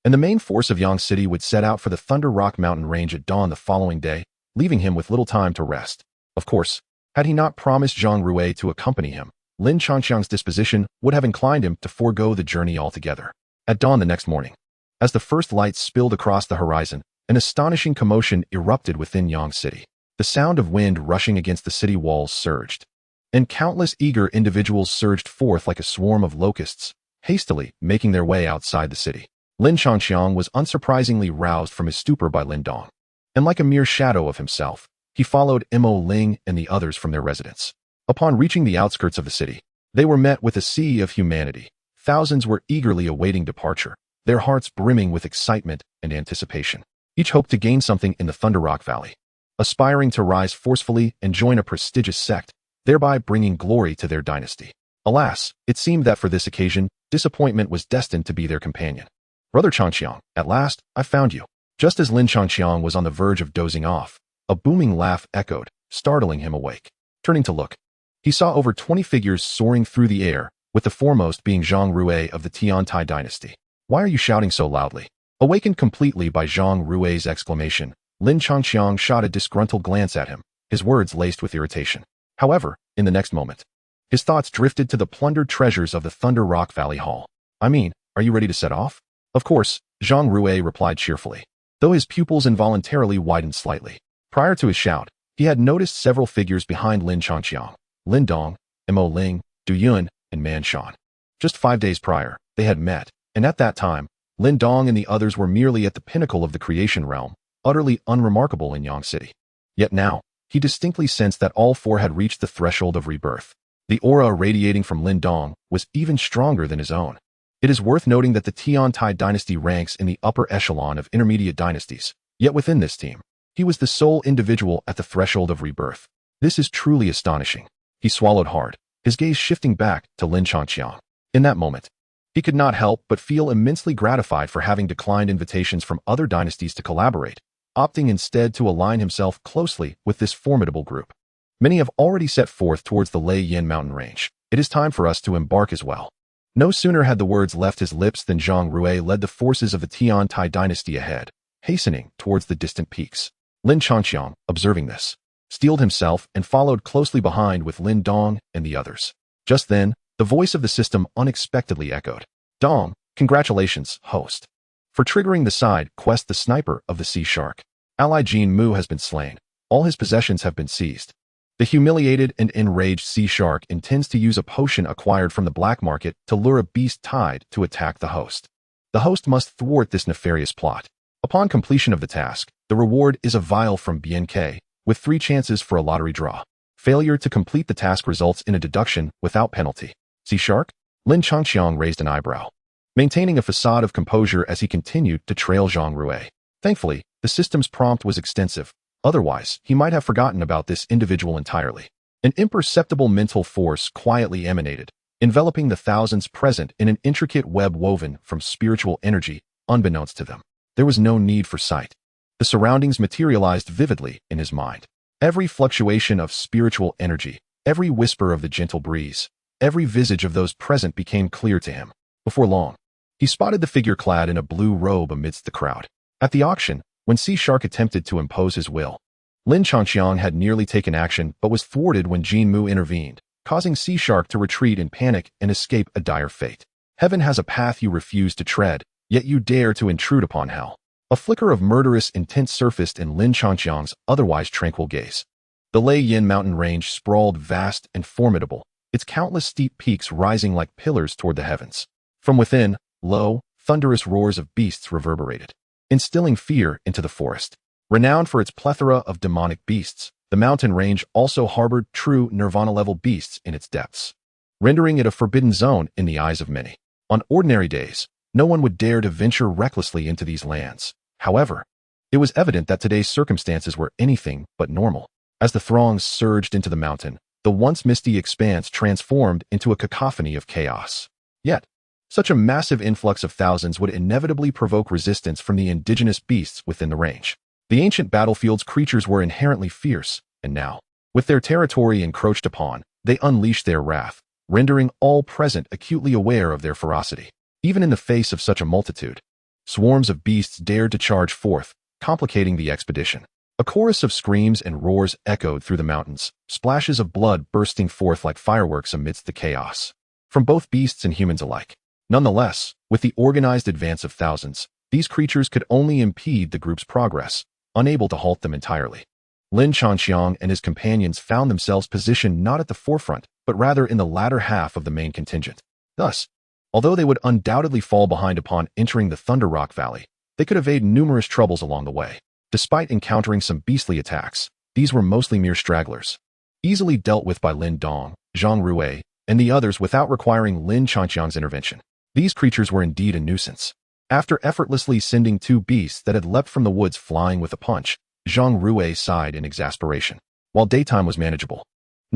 and the main force of Yang City would set out for the Thunder Rock Mountain Range at dawn the following day, leaving him with little time to rest. Of course, had he not promised Zhang Rui to accompany him, Lin Changxiang's disposition would have inclined him to forego the journey altogether. At dawn the next morning, as the first lights spilled across the horizon, an astonishing commotion erupted within Yang City. The sound of wind rushing against the city walls surged, and countless eager individuals surged forth like a swarm of locusts, hastily making their way outside the city. Lin Changxiang was unsurprisingly roused from his stupor by Lin Dong, and like a mere shadow of himself, he followed Mo Ling and the others from their residence. Upon reaching the outskirts of the city, they were met with a sea of humanity. Thousands were eagerly awaiting departure, their hearts brimming with excitement and anticipation. Each hoped to gain something in the Thunder Rock Valley. Aspiring to rise forcefully and join a prestigious sect, thereby bringing glory to their dynasty. Alas, it seemed that for this occasion, disappointment was destined to be their companion. Brother Changqiang, at last, I found you. Just as Lin Changqiang was on the verge of dozing off, a booming laugh echoed, startling him awake. Turning to look, he saw over 20 figures soaring through the air, with the foremost being Zhang Rui of the Tiantai dynasty. Why are you shouting so loudly? Awakened completely by Zhang Rui's exclamation, Lin Changqiang shot a disgruntled glance at him, his words laced with irritation. However, in the next moment, his thoughts drifted to the plundered treasures of the Thunder Rock Valley Hall. I mean, are you ready to set off? Of course, Zhang Rui replied cheerfully, though his pupils involuntarily widened slightly. Prior to his shout, he had noticed several figures behind Lin Changqiang: Lin Dong, Mo Ling, Du Yun, and Man Shan. Just 5 days prior, they had met, and at that time, Lin Dong and the others were merely at the pinnacle of the creation realm, utterly unremarkable in Yang City. Yet now, he distinctly sensed that all four had reached the threshold of rebirth. The aura radiating from Lin Dong was even stronger than his own. It is worth noting that the Tiantai dynasty ranks in the upper echelon of intermediate dynasties, yet within this team, he was the sole individual at the threshold of rebirth. This is truly astonishing. He swallowed hard, his gaze shifting back to Lin Changqiang. In that moment, he could not help but feel immensely gratified for having declined invitations from other dynasties to collaborate, opting instead to align himself closely with this formidable group. Many have already set forth towards the Lei Yin mountain range. It is time for us to embark as well. No sooner had the words left his lips than Zhang Rui led the forces of the Tiantai dynasty ahead, hastening towards the distant peaks. Lin Changqiang, observing this, steeled himself and followed closely behind with Lin Dong and the others. Just then, the voice of the system unexpectedly echoed. Dong, congratulations, host, for triggering the side quest. The sniper of the Sea Shark, ally Jin Mu, has been slain. All his possessions have been seized. The humiliated and enraged Sea Shark intends to use a potion acquired from the black market to lure a beast tide to attack the host. The host must thwart this nefarious plot. Upon completion of the task, the reward is a vial from BNK, with 3 chances for a lottery draw. Failure to complete the task results in a deduction without penalty. Sea Shark? Lin Changqiang raised an eyebrow, maintaining a facade of composure as he continued to trail Zhang Rui. Thankfully, the system's prompt was extensive. Otherwise, he might have forgotten about this individual entirely. An imperceptible mental force quietly emanated, enveloping the thousands present in an intricate web woven from spiritual energy, unbeknownst to them. There was no need for sight. The surroundings materialized vividly in his mind. Every fluctuation of spiritual energy, every whisper of the gentle breeze, every visage of those present became clear to him. Before long, he spotted the figure clad in a blue robe amidst the crowd. At the auction, when Sea Shark attempted to impose his will, Lin Changqiang had nearly taken action but was thwarted when Jin Mu intervened, causing Sea Shark to retreat in panic and escape a dire fate. Heaven has a path you refuse to tread, yet you dare to intrude upon hell. A flicker of murderous intent surfaced in Lin Changqiang's otherwise tranquil gaze. The Lei Yin mountain range sprawled vast and formidable, its countless steep peaks rising like pillars toward the heavens. From within, low, thunderous roars of beasts reverberated, instilling fear into the forest. Renowned for its plethora of demonic beasts, the mountain range also harbored true nirvana-level beasts in its depths, rendering it a forbidden zone in the eyes of many. On ordinary days, no one would dare to venture recklessly into these lands. However, it was evident that today's circumstances were anything but normal. As the throngs surged into the mountain, the once misty expanse transformed into a cacophony of chaos. Yet, such a massive influx of thousands would inevitably provoke resistance from the indigenous beasts within the range. The ancient battlefield's creatures were inherently fierce, and now, with their territory encroached upon, they unleashed their wrath, rendering all present acutely aware of their ferocity. Even in the face of such a multitude, swarms of beasts dared to charge forth, complicating the expedition. A chorus of screams and roars echoed through the mountains, splashes of blood bursting forth like fireworks amidst the chaos, from both beasts and humans alike. Nonetheless, with the organized advance of thousands, these creatures could only impede the group's progress, unable to halt them entirely. Lin Changqiang and his companions found themselves positioned not at the forefront, but rather in the latter half of the main contingent. Thus, although they would undoubtedly fall behind upon entering the Thunder Rock Valley, they could evade numerous troubles along the way. Despite encountering some beastly attacks, these were mostly mere stragglers, easily dealt with by Lin Dong, Zhang Rui, and the others without requiring Lin Changqiang's intervention. These creatures were indeed a nuisance. After effortlessly sending 2 beasts that had leapt from the woods flying with a punch, Zhang Rui sighed in exasperation. While daytime was manageable,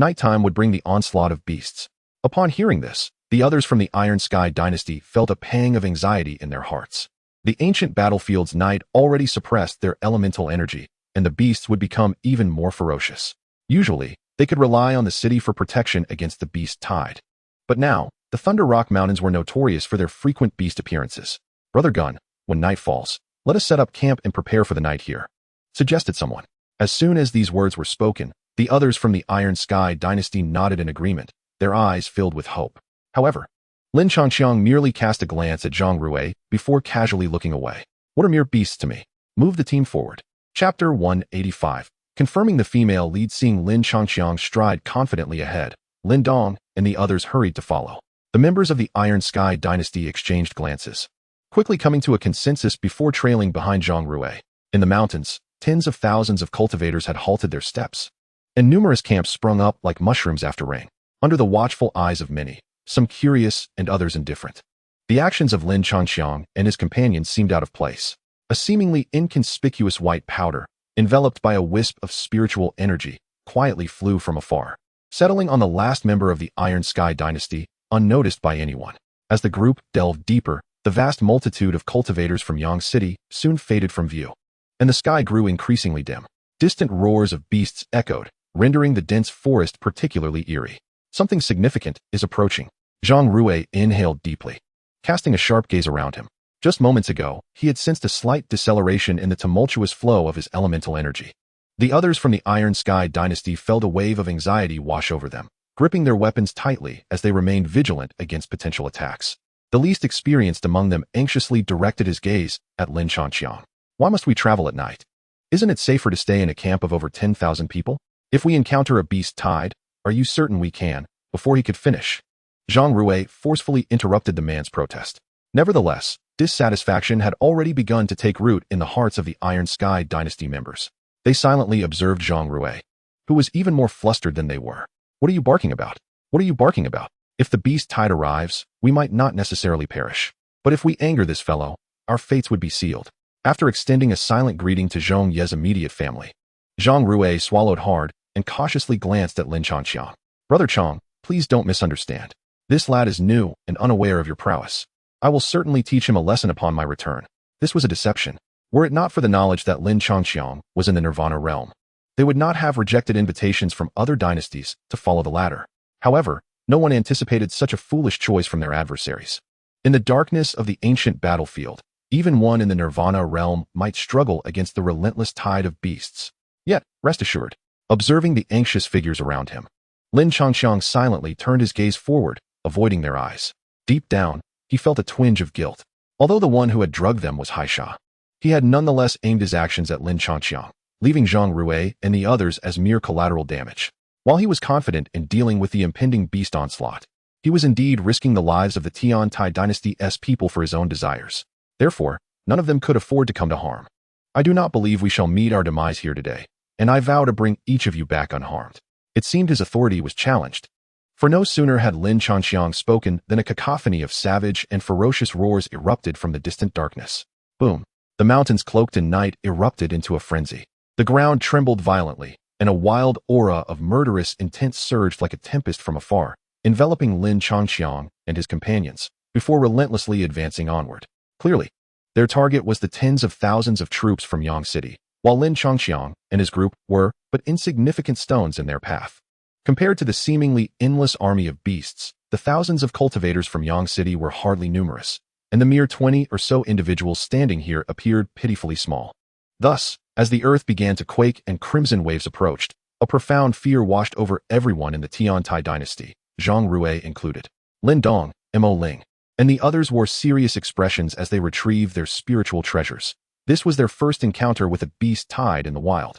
Nighttime would bring the onslaught of beasts. Upon hearing this, the others from the Iron Sky dynasty felt a pang of anxiety in their hearts. The ancient battlefield's night already suppressed their elemental energy, and the beasts would become even more ferocious. Usually, they could rely on the city for protection against the beast tide. But now, the Thunder Rock Mountains were notorious for their frequent beast appearances. "Brother Gun, when night falls, let us set up camp and prepare for the night here," suggested someone. As soon as these words were spoken, the others from the Iron Sky dynasty nodded in agreement, their eyes filled with hope. However, Lin Changqiang merely cast a glance at Zhang Rui before casually looking away. "What are mere beasts to me? Move the team forward." Chapter 185. Confirming the female lead. Seeing Lin Changqiang stride confidently ahead, Lin Dong and the others hurried to follow. The members of the Iron Sky dynasty exchanged glances, quickly coming to a consensus before trailing behind Zhang Rui. In the mountains, tens of thousands of cultivators had halted their steps, and numerous camps sprung up like mushrooms after rain, under the watchful eyes of many, some curious and others indifferent. The actions of Lin Changqiang and his companions seemed out of place. A seemingly inconspicuous white powder, enveloped by a wisp of spiritual energy, quietly flew from afar, settling on the last member of the Iron Sky dynasty, unnoticed by anyone. As the group delved deeper, the vast multitude of cultivators from Yang City soon faded from view, and the sky grew increasingly dim. Distant roars of beasts echoed, rendering the dense forest particularly eerie. "Something significant is approaching." Zhang Rui inhaled deeply, casting a sharp gaze around him. Just moments ago, he had sensed a slight deceleration in the tumultuous flow of his elemental energy. The others from the Iron Sky dynasty felt a wave of anxiety wash over them, gripping their weapons tightly as they remained vigilant against potential attacks. The least experienced among them anxiously directed his gaze at Lin Changqiang. "Why must we travel at night? Isn't it safer to stay in a camp of over 10,000 people? If we encounter a beast tide, are you certain we can?" Before he could finish, Zhang Rui forcefully interrupted the man's protest. Nevertheless, dissatisfaction had already begun to take root in the hearts of the Iron Sky dynasty members. They silently observed Zhang Rui, who was even more flustered than they were. "What are you barking about? What are you barking about? If the beast tide arrives, we might not necessarily perish. But if we anger this fellow, our fates would be sealed." After extending a silent greeting to Zhong Ye's immediate family, Zhang Rui swallowed hard and cautiously glanced at Lin Changqiang. "Brother Chang, please don't misunderstand. This lad is new and unaware of your prowess. I will certainly teach him a lesson upon my return." This was a deception. Were it not for the knowledge that Lin Changqiang was in the Nirvana realm, they would not have rejected invitations from other dynasties to follow the latter. However, no one anticipated such a foolish choice from their adversaries. In the darkness of the ancient battlefield, even one in the Nirvana realm might struggle against the relentless tide of beasts. Yet, rest assured, observing the anxious figures around him, Lin Changqiang silently turned his gaze forward, avoiding their eyes. Deep down, he felt a twinge of guilt. Although the one who had drugged them was Haisha, he had nonetheless aimed his actions at Lin Changqiang, leaving Zhang Rui and the others as mere collateral damage. While he was confident in dealing with the impending beast onslaught, he was indeed risking the lives of the Tiantai dynasty's people for his own desires. Therefore, none of them could afford to come to harm. "I do not believe we shall meet our demise here today, and I vow to bring each of you back unharmed." It seemed his authority was challenged. For no sooner had Lin Changqiang spoken than a cacophony of savage and ferocious roars erupted from the distant darkness. Boom! The mountains cloaked in night erupted into a frenzy. The ground trembled violently, and a wild aura of murderous intent surged like a tempest from afar, enveloping Lin Changqiang and his companions, before relentlessly advancing onward. Clearly, their target was the tens of thousands of troops from Yang City, while Lin Changqiang and his group were but insignificant stones in their path. Compared to the seemingly endless army of beasts, the thousands of cultivators from Yang City were hardly numerous, and the mere 20 or so individuals standing here appeared pitifully small. Thus, as the earth began to quake and crimson waves approached, a profound fear washed over everyone in the Tiantai dynasty, Zhang Rui included. Lin Dong, Mo Ling, and the others wore serious expressions as they retrieved their spiritual treasures. This was their first encounter with a beast tide in the wild,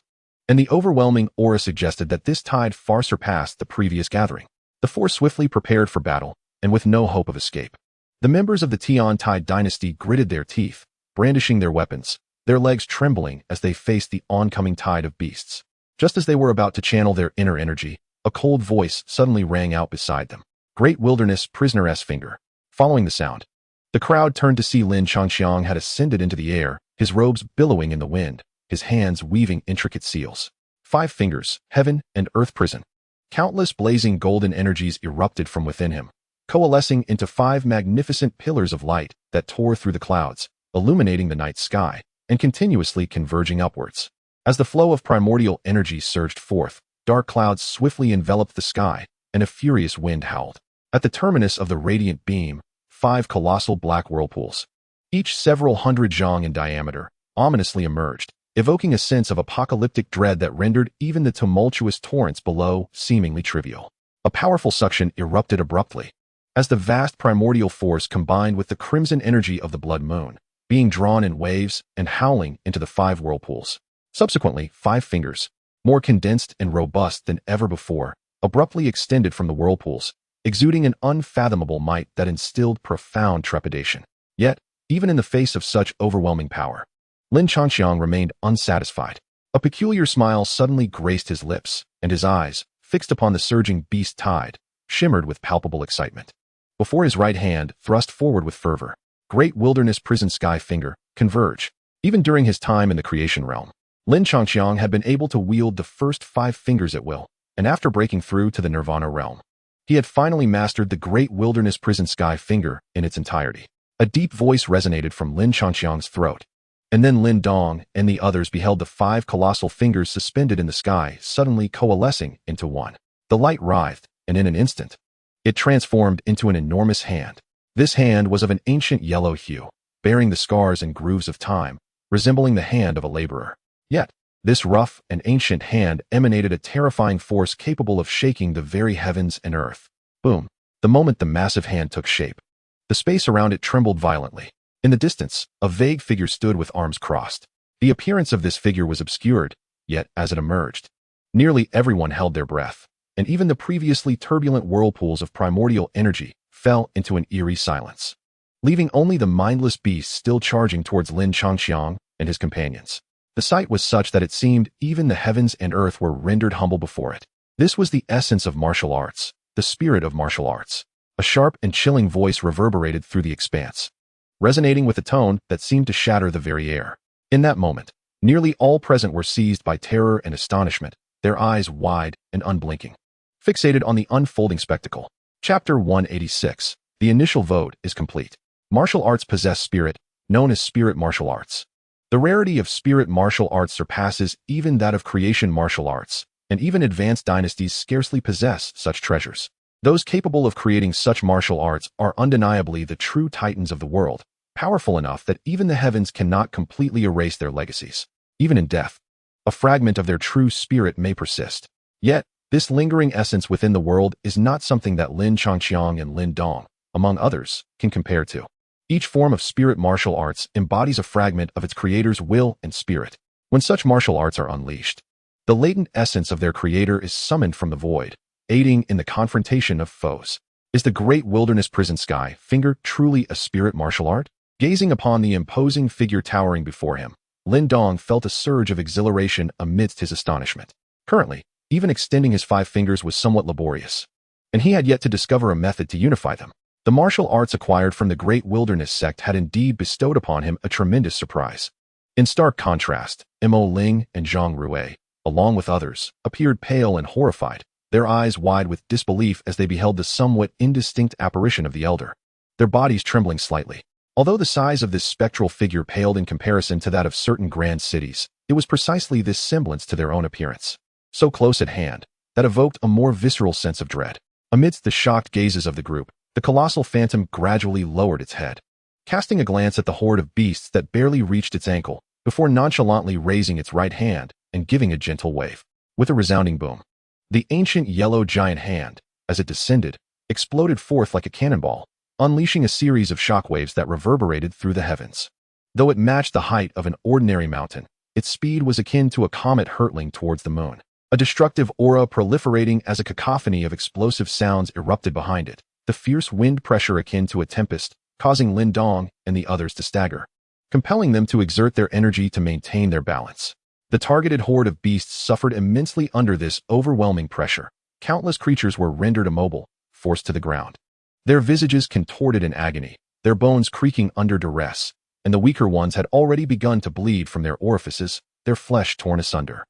and the overwhelming aura suggested that this tide far surpassed the previous gathering. The four swiftly prepared for battle, and with no hope of escape. The members of the Tiantai dynasty gritted their teeth, brandishing their weapons, their legs trembling as they faced the oncoming tide of beasts. Just as they were about to channel their inner energy, a cold voice suddenly rang out beside them. "Great Wilderness Prisoner-S Finger." Following the sound, the crowd turned to see Lin Changqiang had ascended into the air, his robes billowing in the wind, his hands weaving intricate seals. "5 fingers, Heaven and Earth Prison." Countless blazing golden energies erupted from within him, coalescing into 5 magnificent pillars of light that tore through the clouds, illuminating the night sky, and continuously converging upwards. As the flow of primordial energy surged forth, dark clouds swiftly enveloped the sky, and a furious wind howled. At the terminus of the radiant beam, 5 colossal black whirlpools, each several hundred zhang in diameter, ominously emerged, evoking a sense of apocalyptic dread that rendered even the tumultuous torrents below seemingly trivial. A powerful suction erupted abruptly, as the vast primordial force combined with the crimson energy of the blood moon, being drawn in waves and howling into the 5 whirlpools. Subsequently, 5 fingers, more condensed and robust than ever before, abruptly extended from the whirlpools, exuding an unfathomable might that instilled profound trepidation. Yet, even in the face of such overwhelming power, Lin Changxiang remained unsatisfied. A peculiar smile suddenly graced his lips, and his eyes, fixed upon the surging beast tide, shimmered with palpable excitement. Before his right hand, thrust forward with fervor, great wilderness prison sky finger, converge. Even during his time in the creation realm, Lin Changxiang had been able to wield the first 5 fingers at will, and after breaking through to the nirvana realm, he had finally mastered the great wilderness prison sky finger in its entirety. A deep voice resonated from Lin Changxiang's throat, and then Lin Dong and the others beheld the 5 colossal fingers suspended in the sky suddenly coalescing into one. The light writhed, and in an instant, it transformed into an enormous hand. This hand was of an ancient yellow hue, bearing the scars and grooves of time, resembling the hand of a laborer. Yet, this rough and ancient hand emanated a terrifying force capable of shaking the very heavens and earth. Boom! The moment the massive hand took shape, the space around it trembled violently. In the distance, a vague figure stood with arms crossed. The appearance of this figure was obscured, yet as it emerged, nearly everyone held their breath, and even the previously turbulent whirlpools of primordial energy fell into an eerie silence, leaving only the mindless beast still charging towards Lin Changxiang and his companions. The sight was such that it seemed even the heavens and earth were rendered humble before it. This was the essence of martial arts, the spirit of martial arts. A sharp and chilling voice reverberated through the expanse, resonating with a tone that seemed to shatter the very air. In that moment, nearly all present were seized by terror and astonishment, their eyes wide and unblinking, fixated on the unfolding spectacle. Chapter 186. The initial vote is complete. Martial arts possess spirit, known as spirit martial arts. The rarity of spirit martial arts surpasses even that of creation martial arts, and even advanced dynasties scarcely possess such treasures. Those capable of creating such martial arts are undeniably the true titans of the world, powerful enough that even the heavens cannot completely erase their legacies. Even in death, a fragment of their true spirit may persist. Yet, this lingering essence within the world is not something that Lin Changxiang and Lin Dong, among others, can compare to. Each form of spirit martial arts embodies a fragment of its creator's will and spirit. When such martial arts are unleashed, the latent essence of their creator is summoned from the void, aiding in the confrontation of foes. Is the great wilderness prison sky finger truly a spirit martial art? Gazing upon the imposing figure towering before him, Lin Dong felt a surge of exhilaration amidst his astonishment. Currently, even extending his 5 fingers was somewhat laborious, and he had yet to discover a method to unify them. The martial arts acquired from the great wilderness sect had indeed bestowed upon him a tremendous surprise. In stark contrast, Mo Ling and Zhang Rui, along with others, appeared pale and horrified, their eyes wide with disbelief as they beheld the somewhat indistinct apparition of the elder, their bodies trembling slightly. Although the size of this spectral figure paled in comparison to that of certain grand cities, it was precisely this semblance to their own appearance, so close at hand, that evoked a more visceral sense of dread. Amidst the shocked gazes of the group, the colossal phantom gradually lowered its head, casting a glance at the horde of beasts that barely reached its ankle, before nonchalantly raising its right hand and giving a gentle wave. With a resounding boom, the ancient yellow giant hand, as it descended, exploded forth like a cannonball, unleashing a series of shockwaves that reverberated through the heavens. Though it matched the height of an ordinary mountain, its speed was akin to a comet hurtling towards the moon. A destructive aura proliferating as a cacophony of explosive sounds erupted behind it, the fierce wind pressure akin to a tempest, causing Lin Dong and the others to stagger, compelling them to exert their energy to maintain their balance. The targeted horde of beasts suffered immensely under this overwhelming pressure. Countless creatures were rendered immobile, forced to the ground, their visages contorted in agony, their bones creaking under duress, and the weaker ones had already begun to bleed from their orifices, their flesh torn asunder.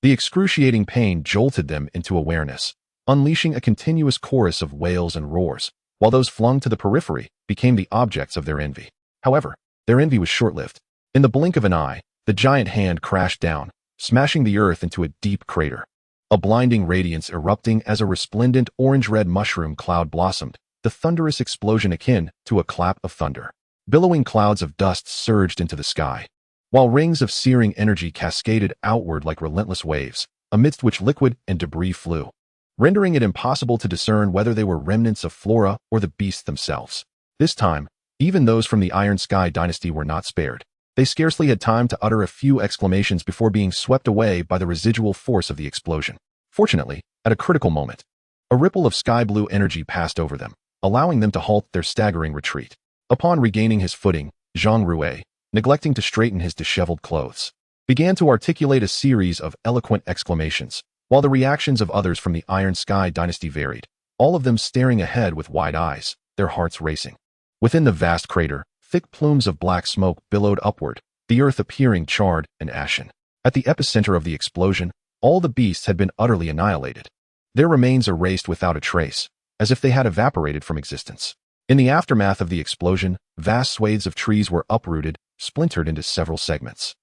The excruciating pain jolted them into awareness, unleashing a continuous chorus of wails and roars, while those flung to the periphery became the objects of their envy. However, their envy was short-lived. In the blink of an eye, the giant hand crashed down, smashing the earth into a deep crater. A blinding radiance erupting as a resplendent orange-red mushroom cloud blossomed, the thunderous explosion akin to a clap of thunder. Billowing clouds of dust surged into the sky, while rings of searing energy cascaded outward like relentless waves, amidst which liquid and debris flew, rendering it impossible to discern whether they were remnants of flora or the beasts themselves. This time, even those from the Iron Sky dynasty were not spared. They scarcely had time to utter a few exclamations before being swept away by the residual force of the explosion. Fortunately, at a critical moment, a ripple of sky-blue energy passed over them, allowing them to halt their staggering retreat. Upon regaining his footing, Zhang Rui, neglecting to straighten his disheveled clothes, began to articulate a series of eloquent exclamations, while the reactions of others from the Iron Sky dynasty varied, all of them staring ahead with wide eyes, their hearts racing. Within the vast crater, thick plumes of black smoke billowed upward, the earth appearing charred and ashen. At the epicenter of the explosion, all the beasts had been utterly annihilated, their remains erased without a trace, as if they had evaporated from existence. In the aftermath of the explosion, vast swathes of trees were uprooted, splintered into several segments,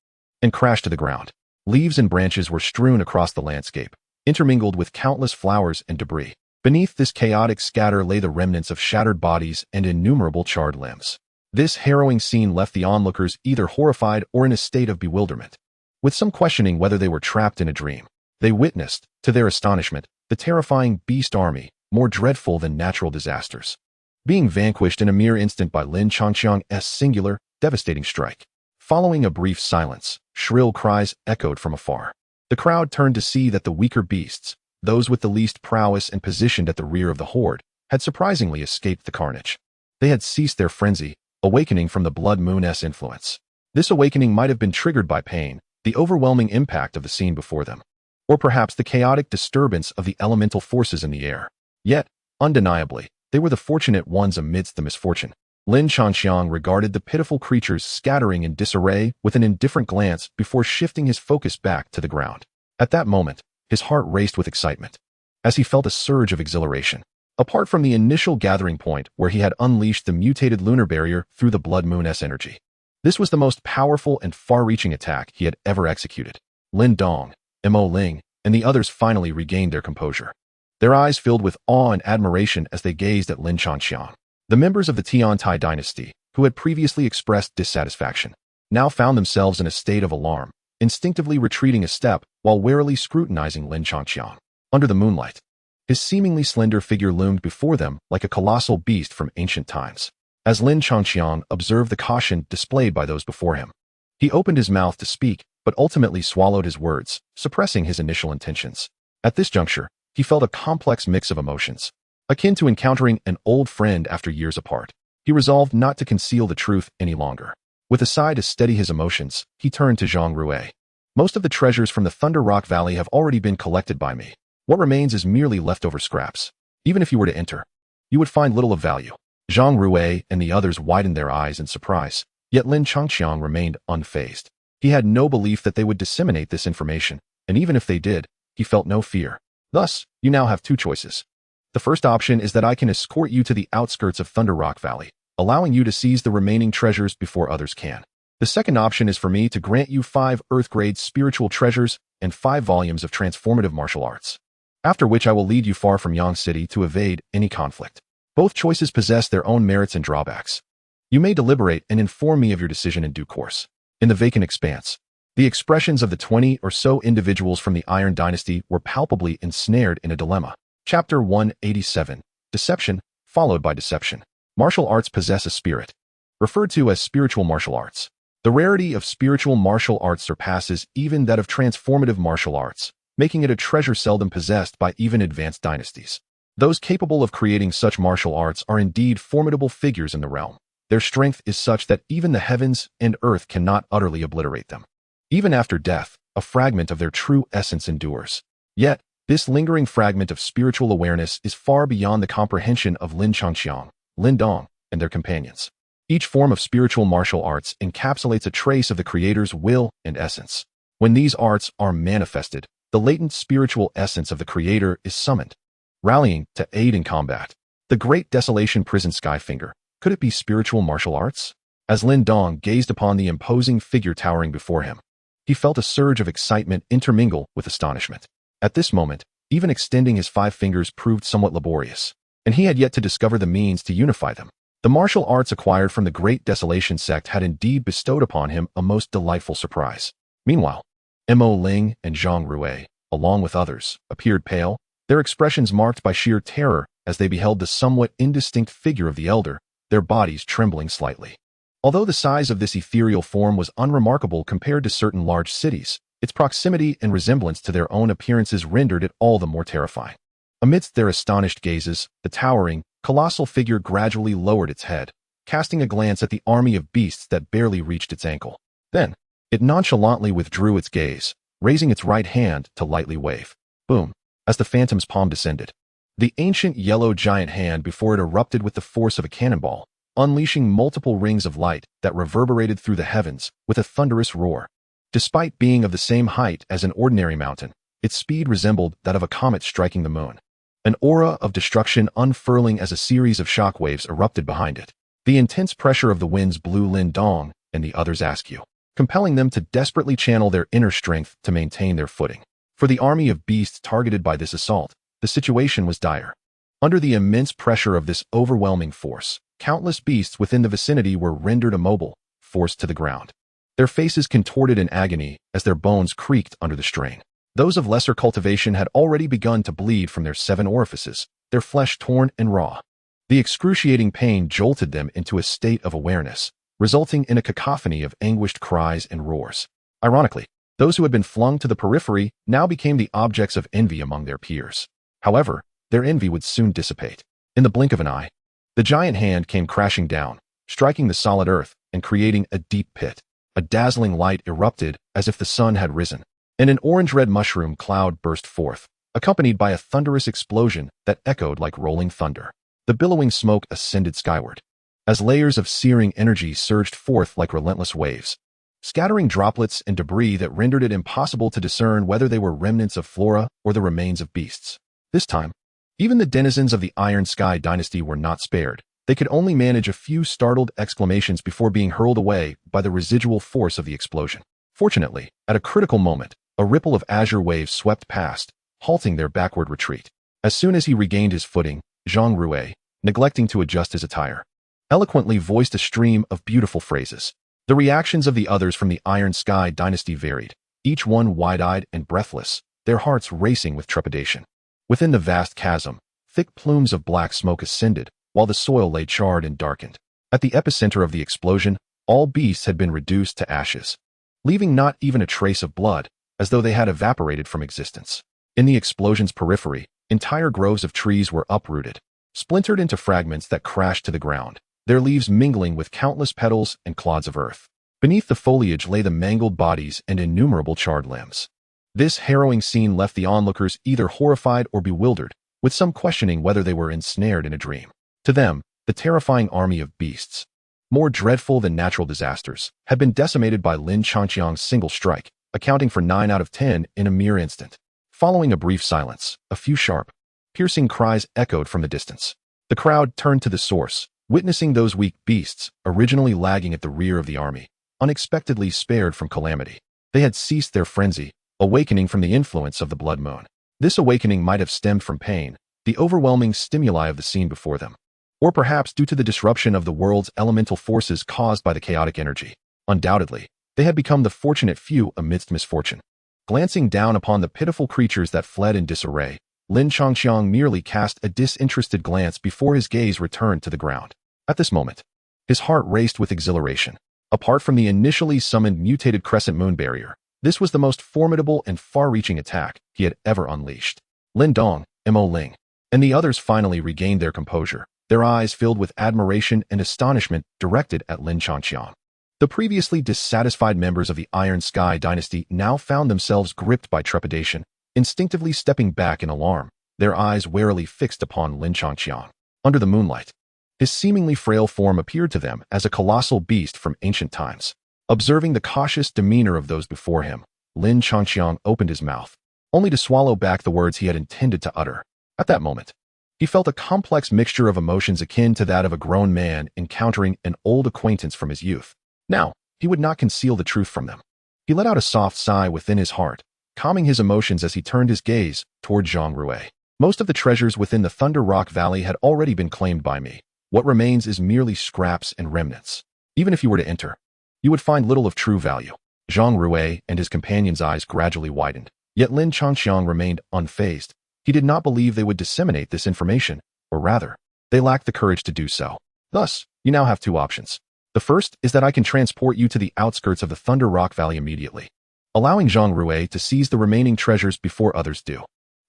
and crashed to the ground. Leaves and branches were strewn across the landscape, intermingled with countless flowers and debris. Beneath this chaotic scatter lay the remnants of shattered bodies and innumerable charred limbs. This harrowing scene left the onlookers either horrified or in a state of bewilderment, with some questioning whether they were trapped in a dream. They witnessed, to their astonishment, the terrifying beast army, more dreadful than natural disasters, being vanquished in a mere instant by Lin Changqiang's singular, devastating strike. Following a brief silence, shrill cries echoed from afar. The crowd turned to see that the weaker beasts, those with the least prowess and positioned at the rear of the horde, had surprisingly escaped the carnage. They had ceased their frenzy, awakening from the Blood Moon's influence. This awakening might have been triggered by pain, the overwhelming impact of the scene before them, or perhaps the chaotic disturbance of the elemental forces in the air. Yet, undeniably, they were the fortunate ones amidst the misfortune. Lin Changqiang regarded the pitiful creatures scattering in disarray with an indifferent glance before shifting his focus back to the ground. At that moment, his heart raced with excitement, as he felt a surge of exhilaration. Apart from the initial gathering point where he had unleashed the mutated lunar barrier through the Blood Moon's energy, this was the most powerful and far-reaching attack he had ever executed. Lin Dong, Mo Ling, and the others finally regained their composure. Their eyes filled with awe and admiration as they gazed at Lin Changqiang. The members of the Tiantai dynasty, who had previously expressed dissatisfaction, now found themselves in a state of alarm, instinctively retreating a step while warily scrutinizing Lin Changqiang. Under the moonlight, his seemingly slender figure loomed before them like a colossal beast from ancient times. As Lin Changqiang observed the caution displayed by those before him, he opened his mouth to speak, but ultimately swallowed his words, suppressing his initial intentions. At this juncture, he felt a complex mix of emotions, akin to encountering an old friend after years apart. He resolved not to conceal the truth any longer. With a sigh to steady his emotions, he turned to Zhang Rui. Most of the treasures from the Thunder Rock Valley have already been collected by me. What remains is merely leftover scraps. Even if you were to enter, you would find little of value. Zhang Rui and the others widened their eyes in surprise, yet Lin Changqiang remained unfazed. He had no belief that they would disseminate this information, and even if they did, he felt no fear. Thus, you now have two choices. The first option is that I can escort you to the outskirts of Thunder Rock Valley, allowing you to seize the remaining treasures before others can. The second option is for me to grant you 5 Earth-grade spiritual treasures and 5 volumes of transformative martial arts, after which I will lead you far from Yang City to evade any conflict. Both choices possess their own merits and drawbacks. You may deliberate and inform me of your decision in due course. In the vacant expanse, the expressions of the 20 or so individuals from the Iron Dynasty were palpably ensnared in a dilemma. Chapter 187. Deception, followed by deception. Martial arts possess a spirit, referred to as spiritual martial arts. The rarity of spiritual martial arts surpasses even that of transformative martial arts, making it a treasure seldom possessed by even advanced dynasties. Those capable of creating such martial arts are indeed formidable figures in the realm. Their strength is such that even the heavens and earth cannot utterly obliterate them. Even after death, a fragment of their true essence endures. Yet, this lingering fragment of spiritual awareness is far beyond the comprehension of Lin Changqiang, Lin Dong, and their companions. Each form of spiritual martial arts encapsulates a trace of the creator's will and essence. When these arts are manifested, the latent spiritual essence of the creator is summoned, rallying to aid in combat. The Great Desolation Prison Skyfinger. Could it be spiritual martial arts? As Lin Dong gazed upon the imposing figure towering before him, he felt a surge of excitement intermingle with astonishment. At this moment, even extending his 5 fingers proved somewhat laborious, and he had yet to discover the means to unify them. The martial arts acquired from the Great Desolation sect had indeed bestowed upon him a most delightful surprise. Meanwhile, Mo Ling and Zhang Rui, along with others, appeared pale, their expressions marked by sheer terror as they beheld the somewhat indistinct figure of the elder, their bodies trembling slightly. Although the size of this ethereal form was unremarkable compared to certain large cities, its proximity and resemblance to their own appearances rendered it all the more terrifying. Amidst their astonished gazes, the towering, colossal figure gradually lowered its head, casting a glance at the army of beasts that barely reached its ankle. Then, it nonchalantly withdrew its gaze, raising its right hand to lightly wave. Boom! As the phantom's palm descended, the ancient yellow giant hand before it erupted with the force of a cannonball, unleashing multiple rings of light that reverberated through the heavens with a thunderous roar. Despite being of the same height as an ordinary mountain, its speed resembled that of a comet striking the moon. An aura of destruction unfurling as a series of shock waves erupted behind it. The intense pressure of the winds blew Lin Dong and the others askew, compelling them to desperately channel their inner strength to maintain their footing. For the army of beasts targeted by this assault, the situation was dire. Under the immense pressure of this overwhelming force, countless beasts within the vicinity were rendered immobile, forced to the ground. Their faces contorted in agony as their bones creaked under the strain. Those of lesser cultivation had already begun to bleed from their 7 orifices, their flesh torn and raw. The excruciating pain jolted them into a state of awareness, resulting in a cacophony of anguished cries and roars. Ironically, those who had been flung to the periphery now became the objects of envy among their peers. However, their envy would soon dissipate. In the blink of an eye, the giant hand came crashing down, striking the solid earth and creating a deep pit. A dazzling light erupted as if the sun had risen, and an orange-red mushroom cloud burst forth, accompanied by a thunderous explosion that echoed like rolling thunder. The billowing smoke ascended skyward, as layers of searing energy surged forth like relentless waves, scattering droplets and debris that rendered it impossible to discern whether they were remnants of flora or the remains of beasts. This time, even the denizens of the Iron Sky dynasty were not spared. They could only manage a few startled exclamations before being hurled away by the residual force of the explosion. Fortunately, at a critical moment, a ripple of azure waves swept past, halting their backward retreat. As soon as he regained his footing, Zhang Rui, neglecting to adjust his attire, eloquently voiced a stream of beautiful phrases. The reactions of the others from the Iron Sky dynasty varied, each one wide-eyed and breathless, their hearts racing with trepidation. Within the vast chasm, thick plumes of black smoke ascended, while the soil lay charred and darkened. At the epicenter of the explosion, all beasts had been reduced to ashes, leaving not even a trace of blood, as though they had evaporated from existence. In the explosion's periphery, entire groves of trees were uprooted, splintered into fragments that crashed to the ground, their leaves mingling with countless petals and clods of earth. Beneath the foliage lay the mangled bodies and innumerable charred limbs. This harrowing scene left the onlookers either horrified or bewildered, with some questioning whether they were ensnared in a dream. To them, the terrifying army of beasts, more dreadful than natural disasters, had been decimated by Lin Changqiang's single strike, accounting for 9 out of 10 in a mere instant. Following a brief silence, a few sharp, piercing cries echoed from the distance. The crowd turned to the source, witnessing those weak beasts, originally lagging at the rear of the army, unexpectedly spared from calamity. They had ceased their frenzy, awakening from the influence of the blood moon. This awakening might have stemmed from pain, the overwhelming stimuli of the scene before them, or perhaps due to the disruption of the world's elemental forces caused by the chaotic energy. Undoubtedly, they had become the fortunate few amidst misfortune. Glancing down upon the pitiful creatures that fled in disarray, Lin Changqiang merely cast a disinterested glance before his gaze returned to the ground. At this moment, his heart raced with exhilaration. Apart from the initially summoned mutated crescent moon barrier, this was the most formidable and far-reaching attack he had ever unleashed. Lin Dong, Mo Ling, and the others finally regained their composure, their eyes filled with admiration and astonishment directed at Lin Changqiang. The previously dissatisfied members of the Iron Sky dynasty now found themselves gripped by trepidation, instinctively stepping back in alarm, their eyes warily fixed upon Lin Changqiang. Under the moonlight, his seemingly frail form appeared to them as a colossal beast from ancient times. Observing the cautious demeanor of those before him, Lin Changqiang opened his mouth, only to swallow back the words he had intended to utter. At that moment, he felt a complex mixture of emotions akin to that of a grown man encountering an old acquaintance from his youth. Now, he would not conceal the truth from them. He let out a soft sigh within his heart, calming his emotions as he turned his gaze toward Zhang Rui. Most of the treasures within the Thunder Rock Valley had already been claimed by me. What remains is merely scraps and remnants. Even if you were to enter, you would find little of true value. Zhang Rui and his companion's eyes gradually widened, yet Lin Changxiang remained unfazed. He did not believe they would disseminate this information, or rather, they lacked the courage to do so. Thus, you now have two options. The first is that I can transport you to the outskirts of the Thunder Rock Valley immediately, allowing Zhang Rui to seize the remaining treasures before others do.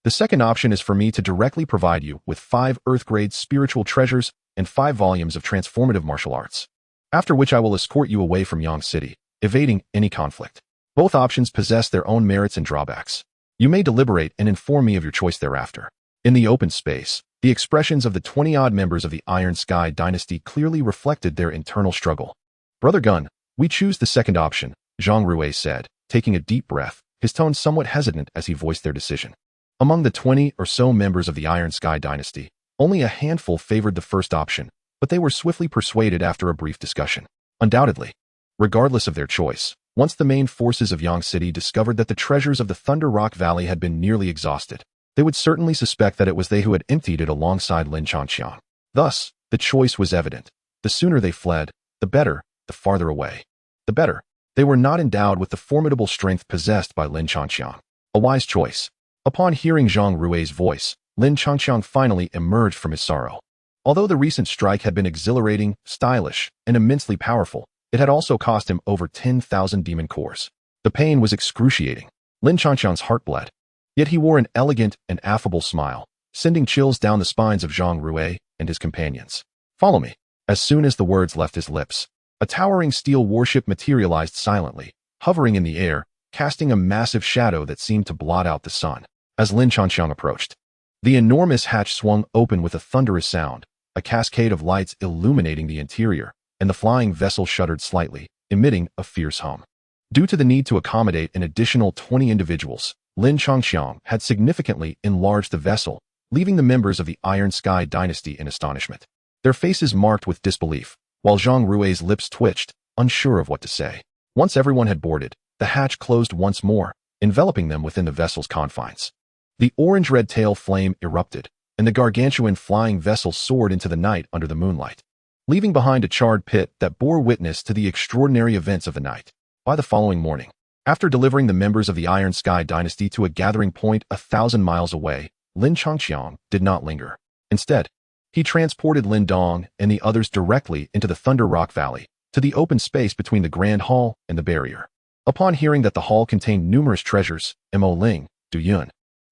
The second option is for me to directly provide you with 5 Earth-grade spiritual treasures and 5 volumes of transformative martial arts, after which I will escort you away from Yang City, evading any conflict. Both options possess their own merits and drawbacks. You may deliberate and inform me of your choice thereafter. In the open space, the expressions of the 20-odd members of the Iron Sky dynasty clearly reflected their internal struggle. Brother Gun, we choose the second option, Zhang Rui said, taking a deep breath, his tone somewhat hesitant as he voiced their decision. Among the 20 or so members of the Iron Sky dynasty, only a handful favored the first option, but they were swiftly persuaded after a brief discussion. Undoubtedly, regardless of their choice, once the main forces of Yang City discovered that the treasures of the Thunder Rock Valley had been nearly exhausted, they would certainly suspect that it was they who had emptied it alongside Lin Changxiang. Thus, the choice was evident. The sooner they fled, the better, the farther away, the better. They were not endowed with the formidable strength possessed by Lin Changxiang. A wise choice. Upon hearing Zhang Rui's voice, Lin Changxiang finally emerged from his sorrow. Although the recent strike had been exhilarating, stylish, and immensely powerful, it had also cost him over 10,000 demon cores. The pain was excruciating. Lin Changxiang's heart bled. Yet he wore an elegant and affable smile, sending chills down the spines of Zhang Rui and his companions. Follow me. As soon as the words left his lips, a towering steel warship materialized silently, hovering in the air, casting a massive shadow that seemed to blot out the sun. As Lin Changxiang approached, the enormous hatch swung open with a thunderous sound, a cascade of lights illuminating the interior, and the flying vessel shuddered slightly, emitting a fierce hum. Due to the need to accommodate an additional 20 individuals, Lin Changxiang had significantly enlarged the vessel, leaving the members of the Iron Sky dynasty in astonishment. Their faces marked with disbelief, while Zhang Rui's lips twitched, unsure of what to say. Once everyone had boarded, the hatch closed once more, enveloping them within the vessel's confines. The orange-red tail flame erupted, and the gargantuan flying vessel soared into the night under the moonlight, leaving behind a charred pit that bore witness to the extraordinary events of the night. By the following morning, after delivering the members of the Iron Sky dynasty to a gathering point 1,000 miles away, Lin Changxiang did not linger. Instead, he transported Lin Dong and the others directly into the Thunder Rock Valley, to the open space between the Grand Hall and the barrier. Upon hearing that the hall contained numerous treasures, Mo Ling, Du Yun,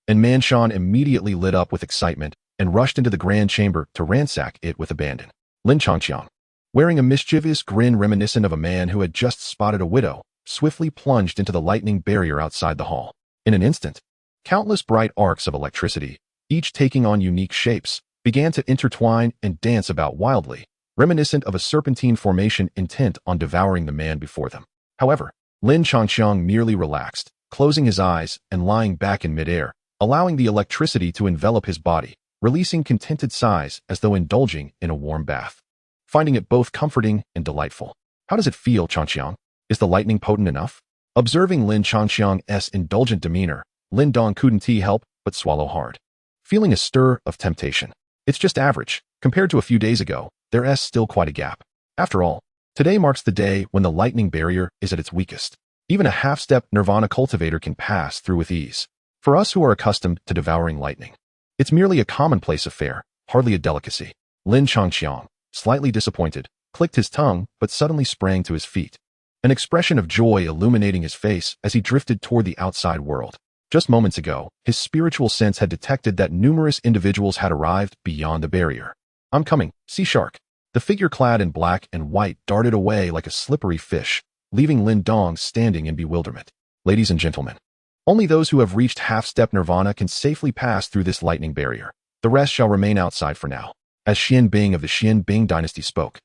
and Man Shan immediately lit up with excitement and rushed into the grand chamber to ransack it with abandon. Lin Changxiang, wearing a mischievous grin reminiscent of a man who had just spotted a widow, swiftly plunged into the lightning barrier outside the hall. In an instant, countless bright arcs of electricity, each taking on unique shapes, began to intertwine and dance about wildly, reminiscent of a serpentine formation intent on devouring the man before them. However, Lin Changxiang merely relaxed, closing his eyes and lying back in midair, allowing the electricity to envelop his body, releasing contented sighs as though indulging in a warm bath. Finding it both comforting and delightful. How does it feel, Changxiang? Is the lightning potent enough? Observing Lin Changxiang's indulgent demeanor, Lin Dong couldn't help but swallow hard, feeling a stir of temptation. It's just average. Compared to a few days ago, there's still quite a gap. After all, today marks the day when the lightning barrier is at its weakest. Even a half-step Nirvana cultivator can pass through with ease. For us who are accustomed to devouring lightning, it's merely a commonplace affair, hardly a delicacy. Lin Changxiang, slightly disappointed, clicked his tongue but suddenly sprang to his feet, an expression of joy illuminating his face as he drifted toward the outside world. Just moments ago, his spiritual sense had detected that numerous individuals had arrived beyond the barrier. I'm coming, Sea Shark. The figure clad in black and white darted away like a slippery fish, leaving Lin Dong standing in bewilderment. Ladies and gentlemen, only those who have reached half-step nirvana can safely pass through this lightning barrier. The rest shall remain outside for now. As Xian Bing of the Xian Bing dynasty spoke,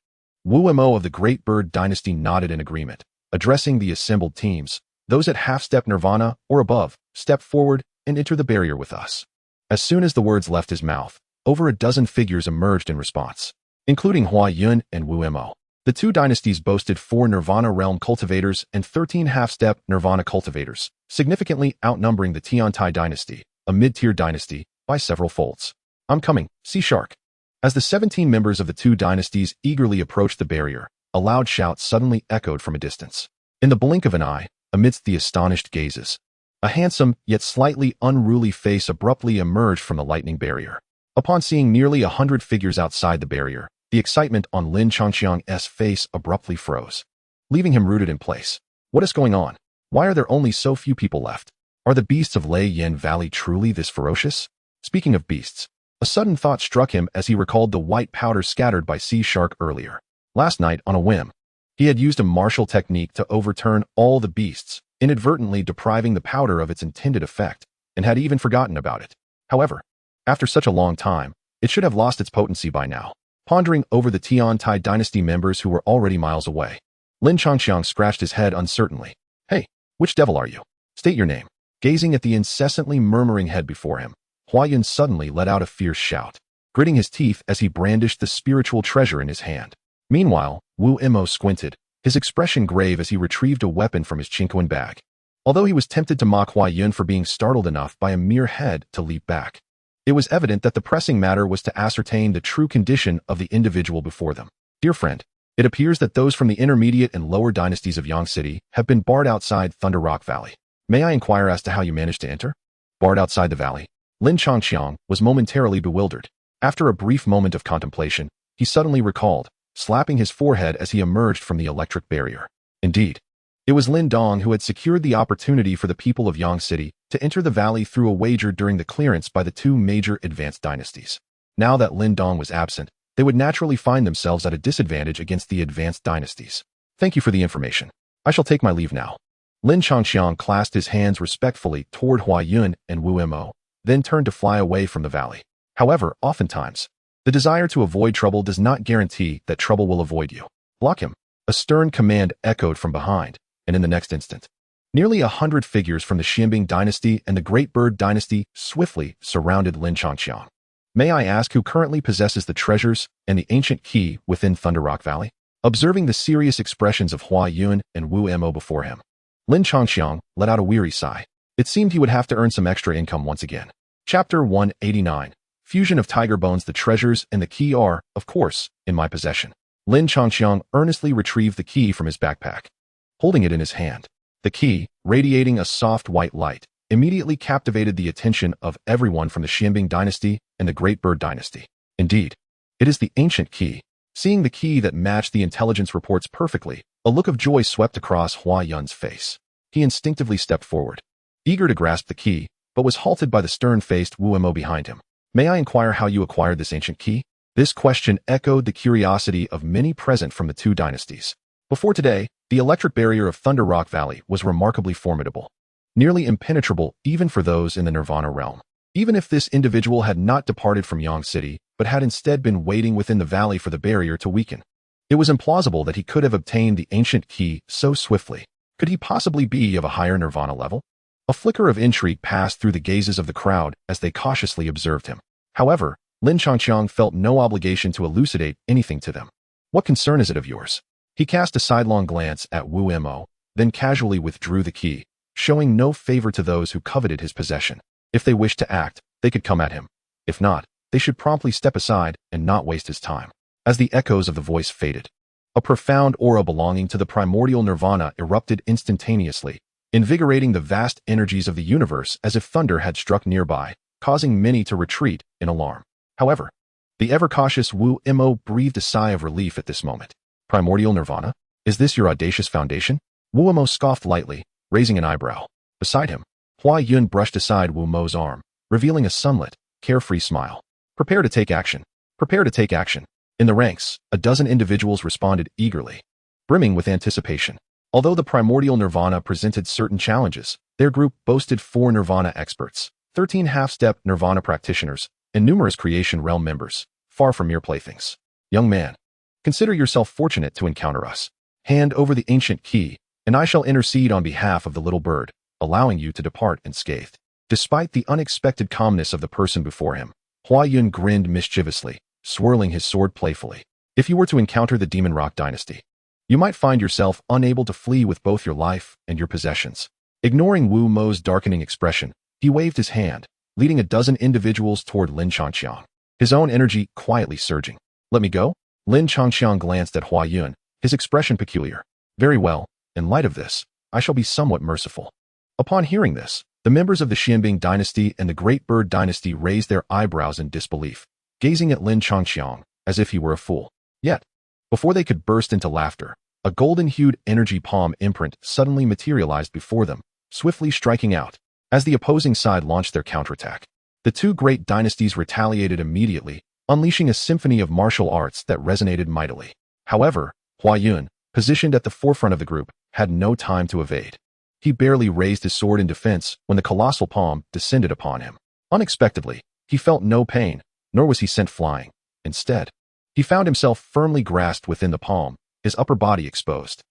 Wu Mo of the Great Bird dynasty nodded in agreement, addressing the assembled teams. Those at half-step nirvana or above, step forward and enter the barrier with us. As soon as the words left his mouth, over a dozen figures emerged in response, including Hua Yun and Wu Mo. The two dynasties boasted 4 Nirvana realm cultivators and 13 half-step Nirvana cultivators, significantly outnumbering the Tiantai dynasty, a mid-tier dynasty, by several folds. I'm coming, Sea Shark. As the 17 members of the two dynasties eagerly approached the barrier, a loud shout suddenly echoed from a distance. In the blink of an eye, amidst the astonished gazes, a handsome yet slightly unruly face abruptly emerged from the lightning barrier. Upon seeing nearly 100 figures outside the barrier, the excitement on Lin Changqiang's face abruptly froze, leaving him rooted in place. What is going on? Why are there only so few people left? Are the beasts of Lei Yin Valley truly this ferocious? Speaking of beasts, a sudden thought struck him as he recalled the white powder scattered by Sea Shark earlier. Last night, on a whim, he had used a martial technique to overturn all the beasts, inadvertently depriving the powder of its intended effect, and had even forgotten about it. However, after such a long time, it should have lost its potency by now. Pondering over the Tiantai dynasty members who were already miles away, Lin Changqiang scratched his head uncertainly. Hey, which devil are you? State your name. Gazing at the incessantly murmuring head before him, Hua Yun suddenly let out a fierce shout, gritting his teeth as he brandished the spiritual treasure in his hand. Meanwhile, Wu Mo squinted, his expression grave as he retrieved a weapon from his Chinquan bag. Although he was tempted to mock Hua Yun for being startled enough by a mere head to leap back, it was evident that the pressing matter was to ascertain the true condition of the individual before them. Dear friend, it appears that those from the intermediate and lower dynasties of Yang City have been barred outside Thunder Rock Valley. May I inquire as to how you managed to enter? Barred outside the valley? Lin Changqiang was momentarily bewildered. After a brief moment of contemplation, he suddenly recalled, slapping his forehead as he emerged from the electric barrier. Indeed, it was Lin Dong who had secured the opportunity for the people of Yang City to enter the valley through a wager during the clearance by the two major advanced dynasties. Now that Lin Dong was absent, they would naturally find themselves at a disadvantage against the advanced dynasties. Thank you for the information. I shall take my leave now. Lin Changqiang clasped his hands respectfully toward Hua Yun and Wu Mo, then turned to fly away from the valley. However, oftentimes, the desire to avoid trouble does not guarantee that trouble will avoid you. Block him. A stern command echoed from behind, and in the next instant, nearly 100 figures from the Xianbing dynasty and the Great Bird dynasty swiftly surrounded Lin Changqiang. May I ask who currently possesses the treasures and the ancient key within Thunder Rock Valley? Observing the serious expressions of Hua Yun and Wu Mo before him, Lin Changqiang let out a weary sigh. It seemed he would have to earn some extra income once again. Chapter 189. Fusion of tiger bones. The treasures and the key are, of course, in my possession. Lin Changqiang earnestly retrieved the key from his backpack, holding it in his hand. The key, radiating a soft white light, immediately captivated the attention of everyone from the Xianbing dynasty and the Great Bird dynasty. Indeed, it is the ancient key. Seeing the key that matched the intelligence reports perfectly, a look of joy swept across Hua Yun's face. He instinctively stepped forward, eager to grasp the key, but was halted by the stern-faced Wu Mo behind him. May I inquire how you acquired this ancient key? This question echoed the curiosity of many present from the two dynasties. Before today, the electric barrier of Thunder Rock Valley was remarkably formidable, nearly impenetrable even for those in the Nirvana realm. Even if this individual had not departed from Yang City, but had instead been waiting within the valley for the barrier to weaken, it was implausible that he could have obtained the ancient key so swiftly. Could he possibly be of a higher Nirvana level? A flicker of intrigue passed through the gazes of the crowd as they cautiously observed him. However, Lin Changqiang felt no obligation to elucidate anything to them. What concern is it of yours? He cast a sidelong glance at Wu Mo, then casually withdrew the key, showing no favor to those who coveted his possession. If they wished to act, they could come at him. If not, they should promptly step aside and not waste his time. As the echoes of the voice faded, a profound aura belonging to the primordial nirvana erupted instantaneously, invigorating the vast energies of the universe as if thunder had struck nearby, causing many to retreat in alarm. However, the ever-cautious Wu Mo breathed a sigh of relief at this moment. Primordial nirvana? Is this your audacious foundation? Wu Mo scoffed lightly, raising an eyebrow. Beside him, Hua Yun brushed aside Wu Mo's arm, revealing a sunlit, carefree smile. Prepare to take action. Prepare to take action. In the ranks, a dozen individuals responded eagerly, brimming with anticipation. Although the primordial nirvana presented certain challenges, their group boasted 4 nirvana experts, 13 half-step nirvana practitioners, and numerous creation realm members, far from mere playthings. Young man, consider yourself fortunate to encounter us. Hand over the ancient key, and I shall intercede on behalf of the little bird, allowing you to depart unscathed. Despite the unexpected calmness of the person before him, Hua Yun grinned mischievously, swirling his sword playfully. If you were to encounter the Demon Rock Dynasty, you might find yourself unable to flee with both your life and your possessions. Ignoring Wu Mo's darkening expression, he waved his hand, leading a dozen individuals toward Lin Changxiang, his own energy quietly surging. Let me go? Lin Changxiang glanced at Hua Yun, his expression peculiar. Very well, in light of this, I shall be somewhat merciful. Upon hearing this, the members of the Xianbing dynasty and the Great Bird dynasty raised their eyebrows in disbelief, gazing at Lin Changxiang as if he were a fool. Yet, before they could burst into laughter, a golden-hued energy palm imprint suddenly materialized before them, swiftly striking out. As the opposing side launched their counterattack, the two great dynasties retaliated immediately, unleashing a symphony of martial arts that resonated mightily. However, Hua Yun, positioned at the forefront of the group, had no time to evade. He barely raised his sword in defense when the colossal palm descended upon him. Unexpectedly, he felt no pain, nor was he sent flying. Instead, he found himself firmly grasped within the palm, his upper body exposed.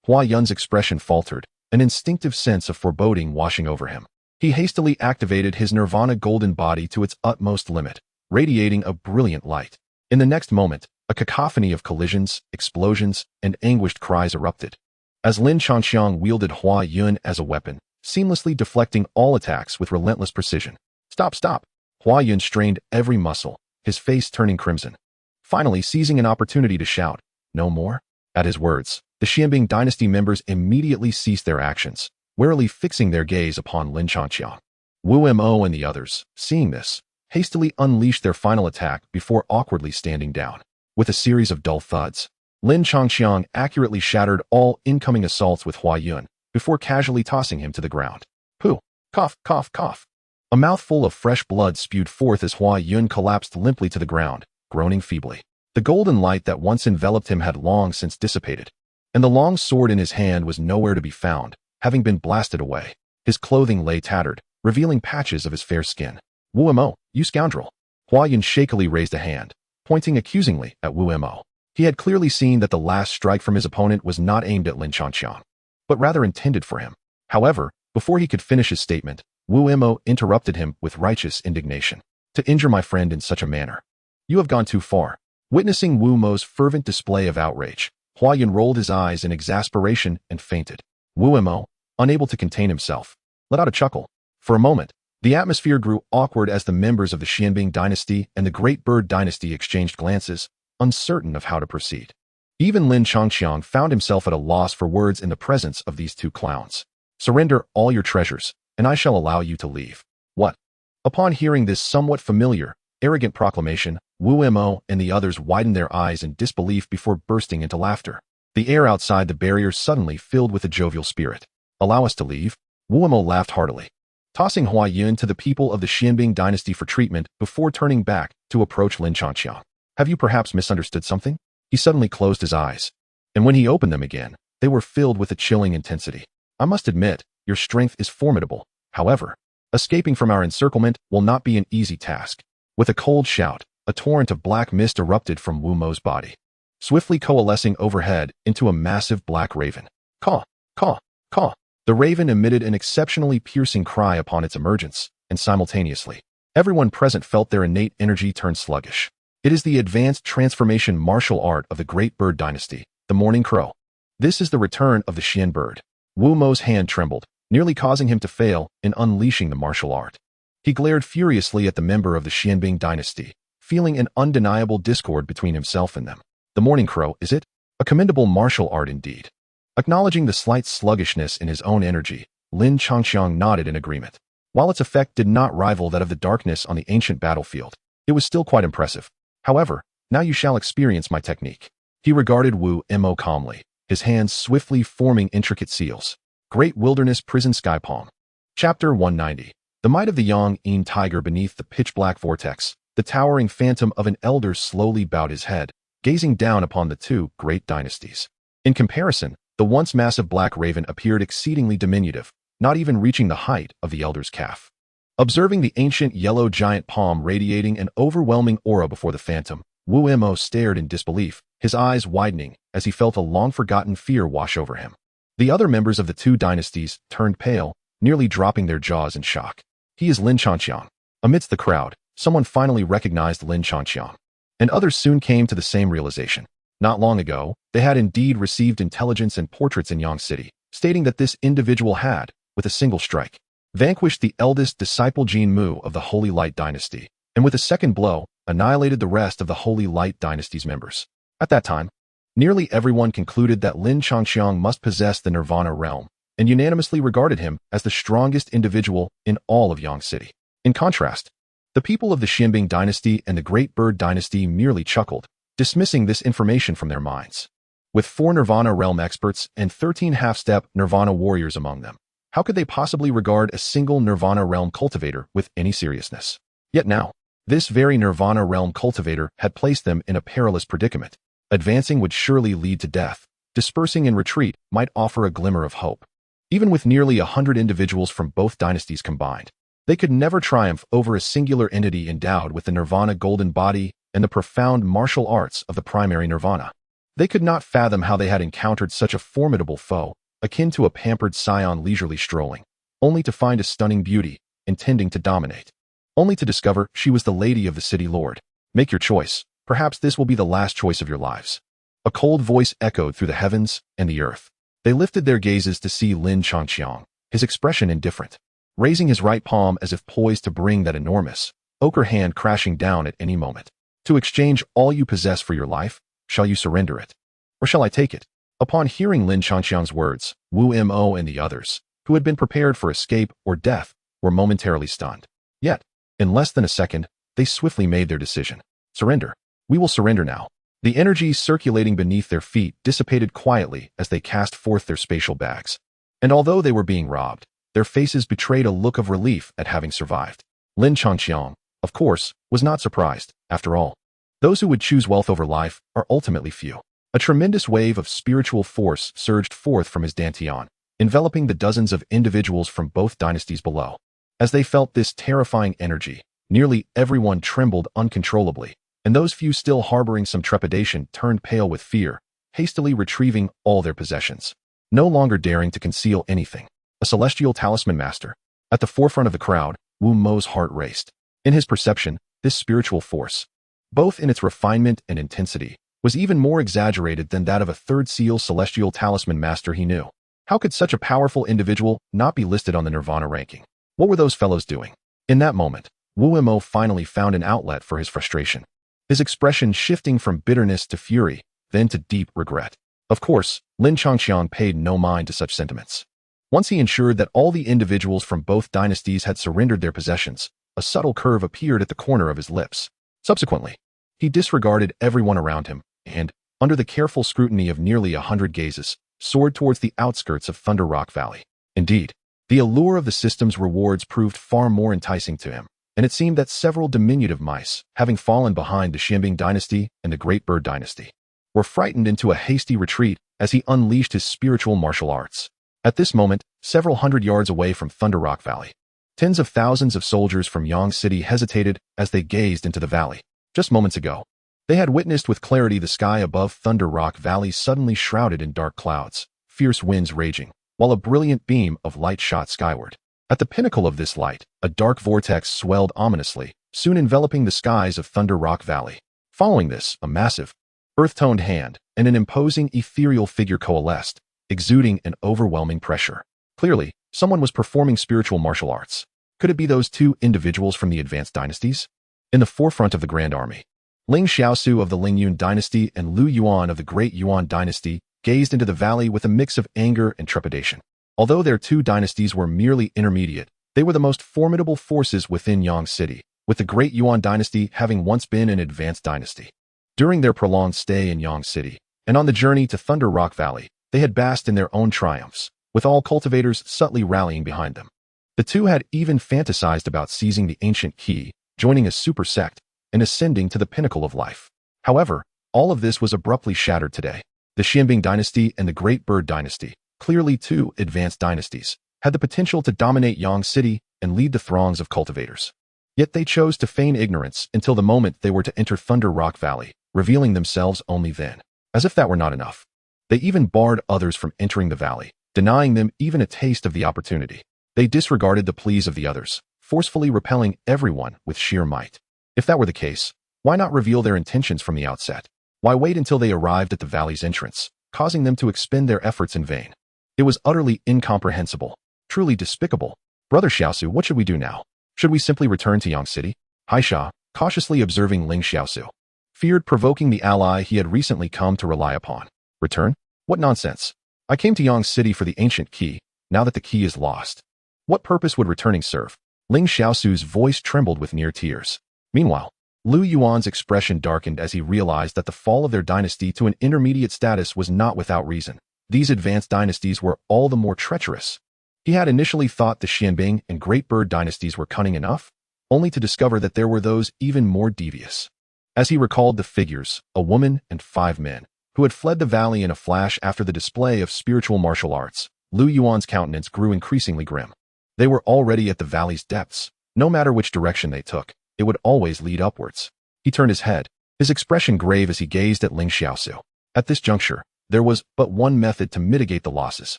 Hua Yun's expression faltered, an instinctive sense of foreboding washing over him. He hastily activated his nirvana golden body to its utmost limit, radiating a brilliant light. In the next moment, a cacophony of collisions, explosions, and anguished cries erupted. As Lin Changxiang wielded Hua Yun as a weapon, seamlessly deflecting all attacks with relentless precision. Stop, stop! Hua Yun strained every muscle, his face turning crimson. Finally, seizing an opportunity to shout, "No more?" At his words, the Xianbing dynasty members immediately ceased their actions, warily fixing their gaze upon Lin Changxiang. Wu Mo and the others, seeing this, hastily unleashed their final attack before awkwardly standing down. With a series of dull thuds, Lin Changxiang accurately shattered all incoming assaults with Hua Yun before casually tossing him to the ground. Pooh! Cough, cough, cough. A mouthful of fresh blood spewed forth as Hua Yun collapsed limply to the ground, groaning feebly. The golden light that once enveloped him had long since dissipated, and the long sword in his hand was nowhere to be found, having been blasted away. His clothing lay tattered, revealing patches of his fair skin. Wu Mo, you scoundrel! Hua Yun shakily raised a hand, pointing accusingly at Wu Mo. He had clearly seen that the last strike from his opponent was not aimed at Lin Changxiang, but rather intended for him. However, before he could finish his statement, Wu Mo interrupted him with righteous indignation. To injure my friend in such a manner, you have gone too far. Witnessing Wu Mo's fervent display of outrage, Hua Yun rolled his eyes in exasperation and fainted. Wu Mo, unable to contain himself, let out a chuckle. For a moment, the atmosphere grew awkward as the members of the Xianbing dynasty and the Great Bird dynasty exchanged glances, uncertain of how to proceed. Even Lin Changxiang found himself at a loss for words in the presence of these two clowns. Surrender all your treasures, and I shall allow you to leave. What? Upon hearing this somewhat familiar, arrogant proclamation, Wu Mo and the others widened their eyes in disbelief before bursting into laughter. The air outside the barrier suddenly filled with a jovial spirit. Allow us to leave? Wu Mo laughed heartily, tossing Hua Yun to the people of the Xianbing dynasty for treatment before turning back to approach Lin Changxiang. Have you perhaps misunderstood something? He suddenly closed his eyes, and when he opened them again, they were filled with a chilling intensity. I must admit, your strength is formidable. However, escaping from our encirclement will not be an easy task. With a cold shout, a torrent of black mist erupted from Wu Mo's body, swiftly coalescing overhead into a massive black raven. Caw, caw, caw. The raven emitted an exceptionally piercing cry upon its emergence, and simultaneously, everyone present felt their innate energy turn sluggish. It is the advanced transformation martial art of the Great Bird dynasty, the Morning Crow. This is the return of the Xian bird. Wu Mo's hand trembled, nearly causing him to fail in unleashing the martial art. He glared furiously at the member of the Xianbing dynasty, feeling an undeniable discord between himself and them. The Morning Crow, is it? A commendable martial art indeed. Acknowledging the slight sluggishness in his own energy, Lin Changxiang nodded in agreement. While its effect did not rival that of the darkness on the ancient battlefield, it was still quite impressive. However, now you shall experience my technique. He regarded Wu Mo calmly, his hands swiftly forming intricate seals. Great Wilderness Prison Sky Palm. Chapter 190. The might of the Yang-in tiger beneath the pitch-black vortex. The towering phantom of an elder slowly bowed his head, gazing down upon the two great dynasties. In comparison, the once massive black raven appeared exceedingly diminutive, not even reaching the height of the elder's calf. Observing the ancient yellow giant palm radiating an overwhelming aura before the phantom, Wu Mo stared in disbelief, his eyes widening as he felt a long-forgotten fear wash over him. The other members of the two dynasties turned pale, nearly dropping their jaws in shock. He is Lin Changqiang. Amidst the crowd, someone finally recognized Lin Changqiang. And others soon came to the same realization. Not long ago, they had indeed received intelligence and portraits in Yang City, stating that this individual had, with a single strike, vanquished the eldest disciple Jin Mu of the Holy Light Dynasty, and with a second blow, annihilated the rest of the Holy Light Dynasty's members. At that time, nearly everyone concluded that Lin Changqiang must possess the Nirvana realm, and unanimously regarded him as the strongest individual in all of Yang City. In contrast, the people of the Xianbing Dynasty and the Great Bird Dynasty merely chuckled, dismissing this information from their minds. With 4 Nirvana realm experts and 13 half-step Nirvana warriors among them, how could they possibly regard a single Nirvana realm cultivator with any seriousness? Yet now, this very Nirvana realm cultivator had placed them in a perilous predicament. Advancing would surely lead to death. Dispersing in retreat might offer a glimmer of hope. Even with nearly 100 individuals from both dynasties combined, they could never triumph over a singular entity endowed with the Nirvana golden body and the profound martial arts of the primary Nirvana. They could not fathom how they had encountered such a formidable foe, akin to a pampered scion leisurely strolling, only to find a stunning beauty, intending to dominate. Only to discover she was the lady of the city lord. Make your choice. Perhaps this will be the last choice of your lives. A cold voice echoed through the heavens and the earth. They lifted their gazes to see Lin Changqiang, his expression indifferent, raising his right palm as if poised to bring that enormous, ochre hand crashing down at any moment. To exchange all you possess for your life, shall you surrender it? Or shall I take it? Upon hearing Lin Changqiang's words, Wu Mo and the others, who had been prepared for escape or death, were momentarily stunned. Yet, in less than a second, they swiftly made their decision. Surrender. We will surrender now. The energy circulating beneath their feet dissipated quietly as they cast forth their spatial bags. And although they were being robbed, their faces betrayed a look of relief at having survived. Lin Changqiang, of course, was not surprised. After all, those who would choose wealth over life are ultimately few. A tremendous wave of spiritual force surged forth from his dantian, enveloping the dozens of individuals from both dynasties below. As they felt this terrifying energy, nearly everyone trembled uncontrollably, and those few still harboring some trepidation turned pale with fear, hastily retrieving all their possessions, no longer daring to conceal anything. A celestial talisman master. At the forefront of the crowd, Wu Mo's heart raced. In his perception, this spiritual force, both in its refinement and intensity, was even more exaggerated than that of a third seal celestial talisman master he knew. How could such a powerful individual not be listed on the Nirvana ranking? What were those fellows doing? In that moment, Wu Mo finally found an outlet for his frustration, his expression shifting from bitterness to fury, then to deep regret. Of course, Lin Changqiang paid no mind to such sentiments. Once he ensured that all the individuals from both dynasties had surrendered their possessions, a subtle curve appeared at the corner of his lips. Subsequently, he disregarded everyone around him and, under the careful scrutiny of nearly 100 gazes, soared towards the outskirts of Thunder Rock Valley. Indeed, the allure of the system's rewards proved far more enticing to him, and it seemed that several diminutive mice, having fallen behind the Xianbing Dynasty and the Great Bird Dynasty, were frightened into a hasty retreat as he unleashed his spiritual martial arts. At this moment, several hundred yards away from Thunder Rock Valley, tens of thousands of soldiers from Yang City hesitated as they gazed into the valley. Just moments ago, they had witnessed with clarity the sky above Thunder Rock Valley suddenly shrouded in dark clouds, fierce winds raging, while a brilliant beam of light shot skyward. At the pinnacle of this light, a dark vortex swelled ominously, soon enveloping the skies of Thunder Rock Valley. Following this, a massive, earth-toned hand and an imposing ethereal figure coalesced, exuding an overwhelming pressure. Clearly, someone was performing spiritual martial arts. Could it be those two individuals from the advanced dynasties? In the forefront of the Grand Army, Ling Xiaosu of the Lingyun Dynasty and Lu Yuan of the Great Yuan Dynasty gazed into the valley with a mix of anger and trepidation. Although their two dynasties were merely intermediate, they were the most formidable forces within Yang City, with the Great Yuan Dynasty having once been an advanced dynasty. During their prolonged stay in Yang City, and on the journey to Thunder Rock Valley, they had basked in their own triumphs, with all cultivators subtly rallying behind them. The two had even fantasized about seizing the ancient key, joining a super sect, and ascending to the pinnacle of life. However, all of this was abruptly shattered today. The Xianbing Dynasty and the Great Bird Dynasty, clearly two advanced dynasties, had the potential to dominate Yang City and lead the throngs of cultivators. Yet they chose to feign ignorance until the moment they were to enter Thunder Rock Valley, revealing themselves only then. As if that were not enough, they even barred others from entering the valley, denying them even a taste of the opportunity. They disregarded the pleas of the others, forcefully repelling everyone with sheer might. If that were the case, why not reveal their intentions from the outset? Why wait until they arrived at the valley's entrance, causing them to expend their efforts in vain? It was utterly incomprehensible, truly despicable. Brother Xiaosu, what should we do now? Should we simply return to Yang City? Haisha, cautiously observing Ling Xiaosu, feared provoking the ally he had recently come to rely upon. Return? What nonsense. I came to Yang City for the ancient key, now that the key is lost. What purpose would returning serve? Ling Xiaosu's voice trembled with near tears. Meanwhile, Lu Yuan's expression darkened as he realized that the fall of their dynasty to an intermediate status was not without reason. These advanced dynasties were all the more treacherous. He had initially thought the Xianbing and Great Bird dynasties were cunning enough, only to discover that there were those even more devious. As he recalled the figures, a woman and 5 men, who had fled the valley in a flash after the display of spiritual martial arts, Lu Yuan's countenance grew increasingly grim. They were already at the valley's depths. No matter which direction they took, it would always lead upwards. He turned his head, his expression grave as he gazed at Ling Xiaosu. At this juncture, there was but one method to mitigate the losses.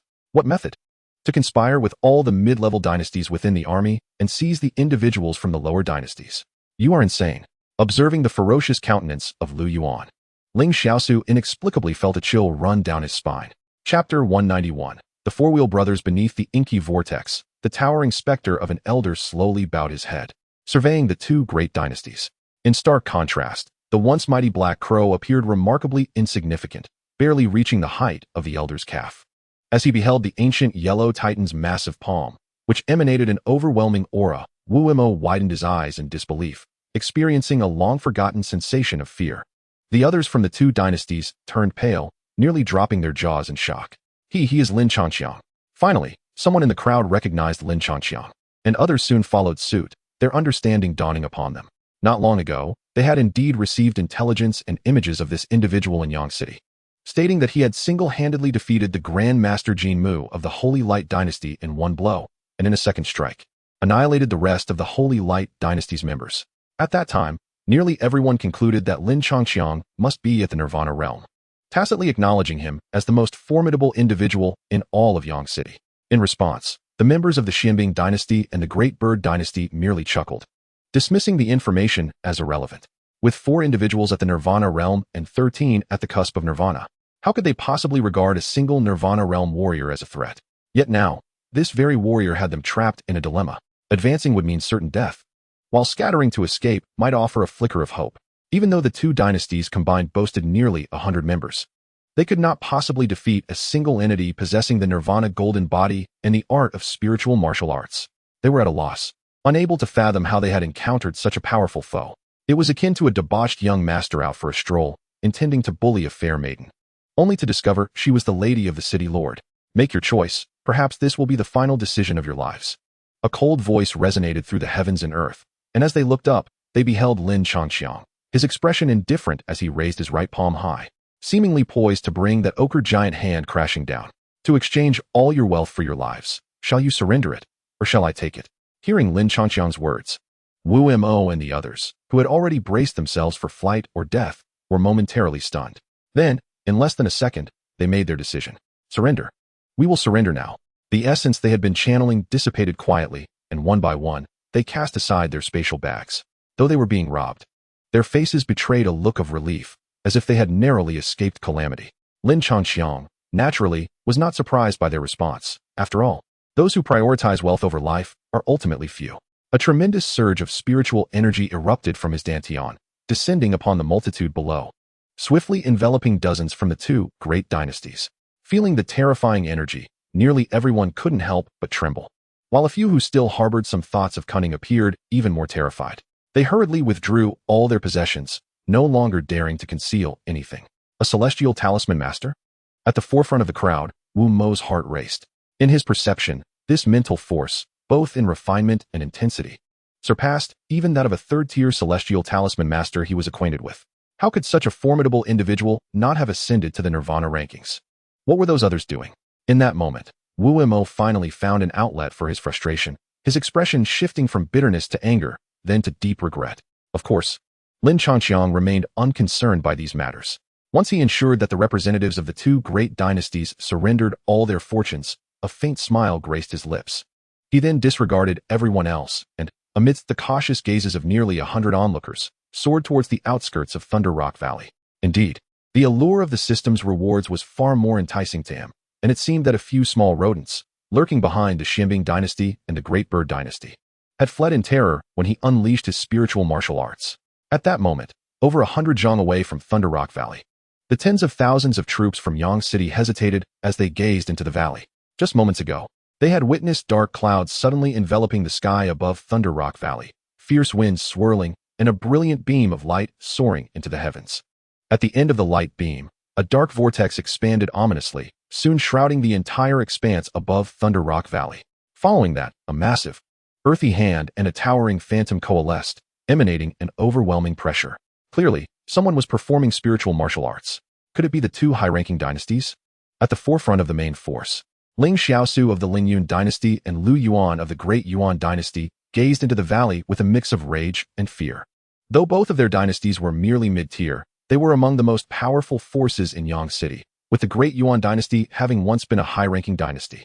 What method? To conspire with all the mid-level dynasties within the army and seize the individuals from the lower dynasties. You are insane. Observing the ferocious countenance of Lu Yuan, Ling Xiaosu inexplicably felt a chill run down his spine. Chapter 191. The Four-Wheel Brothers beneath the inky vortex. The towering specter of an elder slowly bowed his head, surveying the 2 great dynasties. In stark contrast, the once mighty Black Crow appeared remarkably insignificant, barely reaching the height of the elder's calf. As he beheld the ancient Yellow Titan's massive palm, which emanated an overwhelming aura, Wu Mo widened his eyes in disbelief, experiencing a long-forgotten sensation of fear. The others from the 2 dynasties turned pale, nearly dropping their jaws in shock. He is Lin Changqiang. Finally, someone in the crowd recognized Lin Changqiang, and others soon followed suit, their understanding dawning upon them. Not long ago, they had indeed received intelligence and images of this individual in Yang City, stating that he had single-handedly defeated the Grand Master Jin Mu of the Holy Light Dynasty in one blow, and in a second strike, annihilated the rest of the Holy Light Dynasty's members. At that time, nearly everyone concluded that Lin Changqiang must be at the Nirvana realm, tacitly acknowledging him as the most formidable individual in all of Yang City. In response, the members of the Xianbing dynasty and the Great Bird dynasty merely chuckled, dismissing the information as irrelevant. With 4 individuals at the Nirvana realm and 13 at the cusp of Nirvana, how could they possibly regard a single Nirvana realm warrior as a threat? Yet now, this very warrior had them trapped in a dilemma. Advancing would mean certain death, while scattering to escape might offer a flicker of hope. Even though the 2 dynasties combined boasted nearly 100 members, they could not possibly defeat a single entity possessing the Nirvana golden body and the art of spiritual martial arts. They were at a loss, unable to fathom how they had encountered such a powerful foe. It was akin to a debauched young master out for a stroll, intending to bully a fair maiden, only to discover she was the lady of the city lord. Make your choice, perhaps this will be the final decision of your lives. A cold voice resonated through the heavens and earth, and as they looked up, they beheld Lin Changqiang, his expression indifferent as he raised his right palm high, seemingly poised to bring that ochre giant hand crashing down. To exchange all your wealth for your lives, shall you surrender it, or shall I take it? Hearing Lin Changqiang's words, Wu Mo and the others, who had already braced themselves for flight or death, were momentarily stunned. Then, in less than a second, they made their decision. Surrender. We will surrender now. The essence they had been channeling dissipated quietly, and one by one, they cast aside their spatial bags. Though they were being robbed, their faces betrayed a look of relief, as if they had narrowly escaped calamity. Lin Changqiang, naturally, was not surprised by their response. After all, those who prioritize wealth over life are ultimately few. A tremendous surge of spiritual energy erupted from his dantian, descending upon the multitude below, swiftly enveloping dozens from the 2 great dynasties. Feeling the terrifying energy, nearly everyone couldn't help but tremble, while a few who still harbored some thoughts of cunning appeared even more terrified. They hurriedly withdrew all their possessions, no longer daring to conceal anything. A celestial talisman master? At the forefront of the crowd, Wu Mo's heart raced. In his perception, this mental force, both in refinement and intensity, surpassed even that of a 3rd-tier celestial talisman master he was acquainted with. How could such a formidable individual not have ascended to the Nirvana rankings? What were those others doing? In that moment, Wu Mo finally found an outlet for his frustration, his expression shifting from bitterness to anger, then to deep regret. Of course, Lin Changqiang remained unconcerned by these matters. Once he ensured that the representatives of the 2 great dynasties surrendered all their fortunes, a faint smile graced his lips. He then disregarded everyone else and, amidst the cautious gazes of nearly 100 onlookers, soared towards the outskirts of Thunder Rock Valley. Indeed, the allure of the system's rewards was far more enticing to him, and it seemed that a few small rodents, lurking behind the Xianbing dynasty and the Great Bird dynasty, had fled in terror when he unleashed his spiritual martial arts. At that moment, over 100 zhang away from Thunder Rock Valley, the tens of thousands of troops from Yang City hesitated as they gazed into the valley. Just moments ago, they had witnessed dark clouds suddenly enveloping the sky above Thunder Rock Valley, fierce winds swirling, and a brilliant beam of light soaring into the heavens. At the end of the light beam, a dark vortex expanded ominously, soon shrouding the entire expanse above Thunder Rock Valley. Following that, a massive, earthy hand and a towering phantom coalesced, emanating an overwhelming pressure. Clearly, someone was performing spiritual martial arts. Could it be the two high-ranking dynasties? At the forefront of the main force, Ling Xiaosu of the Lingyun dynasty and Lu Yuan of the Great Yuan dynasty gazed into the valley with a mix of rage and fear. Though both of their dynasties were merely mid-tier, they were among the most powerful forces in Yang City, with the Great Yuan dynasty having once been a high-ranking dynasty.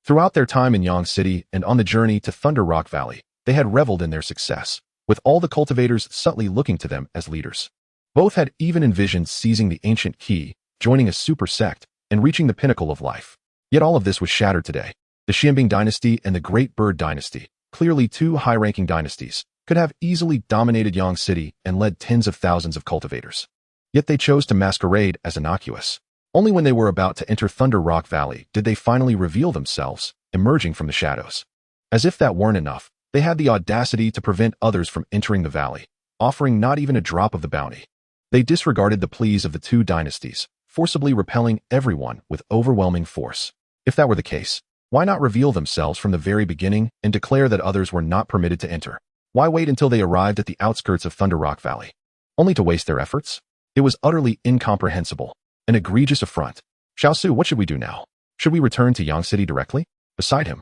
Throughout their time in Yang City and on the journey to Thunder Rock Valley, they had reveled in their success, with all the cultivators subtly looking to them as leaders. Both had even envisioned seizing the ancient key, joining a super sect, and reaching the pinnacle of life. Yet all of this was shattered today. The Xianbing dynasty and the Great Bird dynasty, clearly two high-ranking dynasties, could have easily dominated Yang City and led tens of thousands of cultivators. Yet they chose to masquerade as innocuous. Only when they were about to enter Thunder Rock Valley did they finally reveal themselves, emerging from the shadows. As if that weren't enough, they had the audacity to prevent others from entering the valley, offering not even a drop of the bounty. They disregarded the pleas of the two dynasties, forcibly repelling everyone with overwhelming force. If that were the case, why not reveal themselves from the very beginning and declare that others were not permitted to enter? Why wait until they arrived at the outskirts of Thunder Rock Valley, only to waste their efforts? It was utterly incomprehensible, an egregious affront. Xiaosu, what should we do now? Should we return to Yang City directly? Beside him,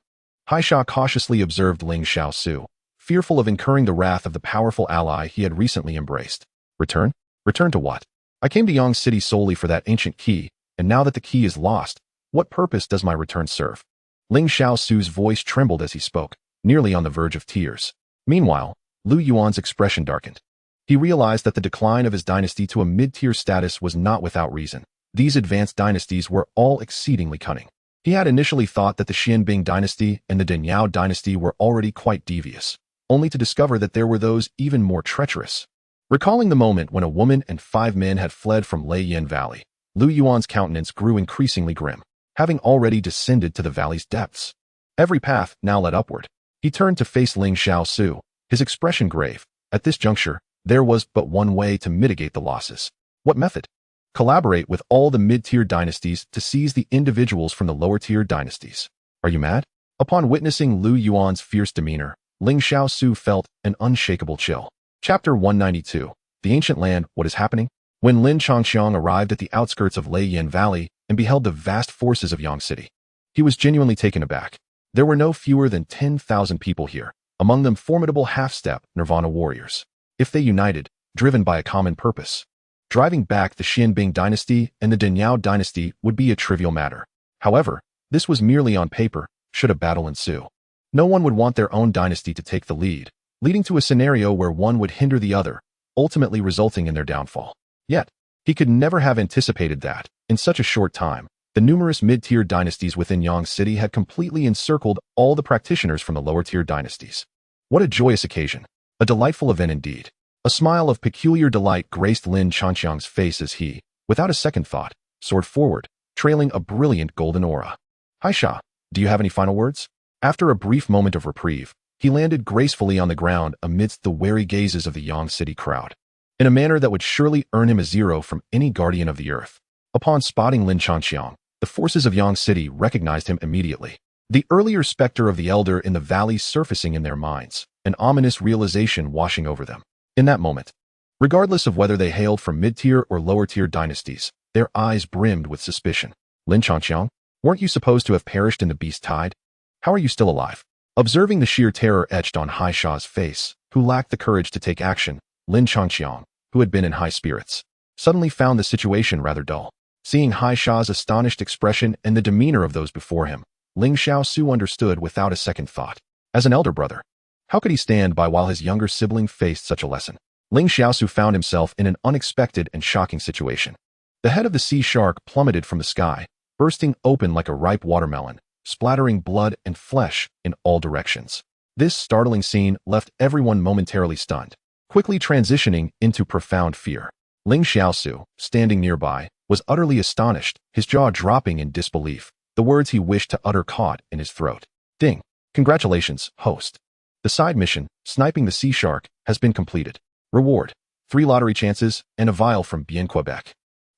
Haisha cautiously observed Ling Xiaosu, fearful of incurring the wrath of the powerful ally he had recently embraced. Return? Return to what? I came to Yang City solely for that ancient key, and now that the key is lost, what purpose does my return serve? Ling Xiaosu's voice trembled as he spoke, nearly on the verge of tears. Meanwhile, Lu Yuan's expression darkened. He realized that the decline of his dynasty to a mid-tier status was not without reason. These advanced dynasties were all exceedingly cunning. He had initially thought that the Xianbing dynasty and the Denyao dynasty were already quite devious, only to discover that there were those even more treacherous. Recalling the moment when a woman and 5 men had fled from Leiyan Valley, Lu Yuan's countenance grew increasingly grim, having already descended to the valley's depths. Every path now led upward. He turned to face Ling Xiaosu, his expression grave. At this juncture, there was but one way to mitigate the losses. What method? Collaborate with all the mid-tier dynasties to seize the individuals from the lower-tier dynasties. Are you mad? Upon witnessing Lu Yuan's fierce demeanor, Ling Xiaosu felt an unshakable chill. Chapter 192. The Ancient Land, What is Happening? When Lin Changxiang arrived at the outskirts of Leiyan Valley and beheld the vast forces of Yang City, he was genuinely taken aback. There were no fewer than 10,000 people here, among them formidable half-step Nirvana warriors. If they united, driven by a common purpose, driving back the Xianbing dynasty and the Denyao dynasty would be a trivial matter. However, this was merely on paper, should a battle ensue. No one would want their own dynasty to take the lead, leading to a scenario where one would hinder the other, ultimately resulting in their downfall. Yet, he could never have anticipated that, in such a short time, the numerous mid-tier dynasties within Yang City had completely encircled all the practitioners from the lower-tier dynasties. What a joyous occasion. A delightful event indeed. A smile of peculiar delight graced Lin Changxiang's face as he, without a second thought, soared forward, trailing a brilliant golden aura. Haisha, do you have any final words? After a brief moment of reprieve, he landed gracefully on the ground amidst the wary gazes of the Yang City crowd, in a manner that would surely earn him a 0 from any guardian of the earth. Upon spotting Lin Changxiang, the forces of Yang City recognized him immediately. The earlier specter of the elder in the valley surfacing in their minds, an ominous realization washing over them. In that moment, regardless of whether they hailed from mid-tier or lower-tier dynasties, their eyes brimmed with suspicion. Lin Changxiang, weren't you supposed to have perished in the beast tide? How are you still alive? Observing the sheer terror etched on Haisha's face, who lacked the courage to take action, Lin Changxiang, who had been in high spirits, suddenly found the situation rather dull. Seeing Haisha's astonished expression and the demeanor of those before him, Ling Xiaosu understood without a second thought. As an elder brother, How could he stand by while his younger sibling faced such a lesson? Ling Xiaosu found himself in an unexpected and shocking situation. The head of the sea shark plummeted from the sky, bursting open like a ripe watermelon, splattering blood and flesh in all directions. This startling scene left everyone momentarily stunned, quickly transitioning into profound fear. Ling Xiaosu, standing nearby, was utterly astonished, his jaw dropping in disbelief, the words he wished to utter caught in his throat. Ding! Congratulations, host. The side mission, sniping the sea shark, has been completed. Reward: 3 lottery chances and a vial from Bien Quebec.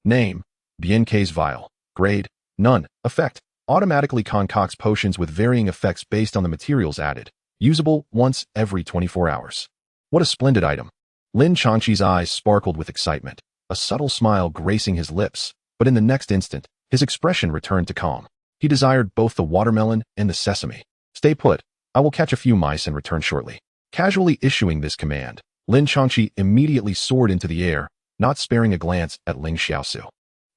Name: Bien K's vial. Grade: none. Effect: automatically concocts potions with varying effects based on the materials added. Usable once every 24 hours. What a splendid item. Lin Changqi's eyes sparkled with excitement, a subtle smile gracing his lips, but in the next instant, his expression returned to calm. He desired both the watermelon and the sesame. Stay put. I will catch a few mice and return shortly. Casually issuing this command, Lin Changqi immediately soared into the air, not sparing a glance at Ling Xiaosu,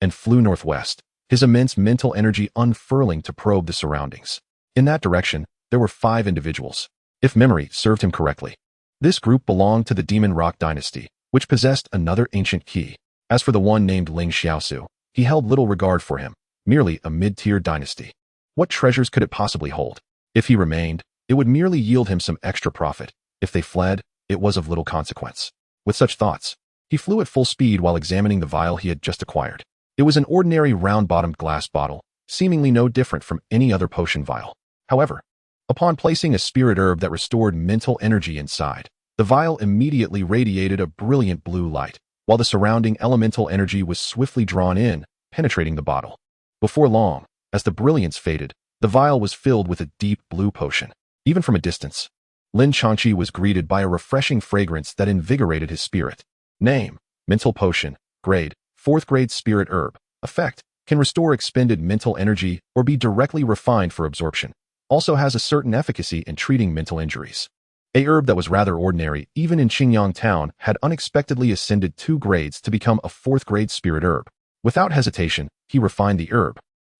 and flew northwest, his immense mental energy unfurling to probe the surroundings. In that direction, there were 5 individuals, if memory served him correctly. This group belonged to the Demon Rock dynasty, which possessed another ancient key. As for the one named Ling Xiaosu, he held little regard for him, merely a mid-tier dynasty. What treasures could it possibly hold? If he remained, it would merely yield him some extra profit. If they fled, it was of little consequence. With such thoughts, he flew at full speed while examining the vial he had just acquired. It was an ordinary round-bottomed glass bottle, seemingly no different from any other potion vial. However, upon placing a spirit herb that restored mental energy inside, the vial immediately radiated a brilliant blue light, while the surrounding elemental energy was swiftly drawn in, penetrating the bottle. Before long, as the brilliance faded, the vial was filled with a deep blue potion. Even from a distance, Lin Changqi was greeted by a refreshing fragrance that invigorated his spirit. Name: Mental Potion. Grade: 4th grade Spirit Herb. Effect: can restore expended mental energy or be directly refined for absorption. Also has a certain efficacy in treating mental injuries. A herb that was rather ordinary, even in Qingyang town, had unexpectedly ascended 2 grades to become a 4th grade Spirit Herb. Without hesitation, he refined the herb,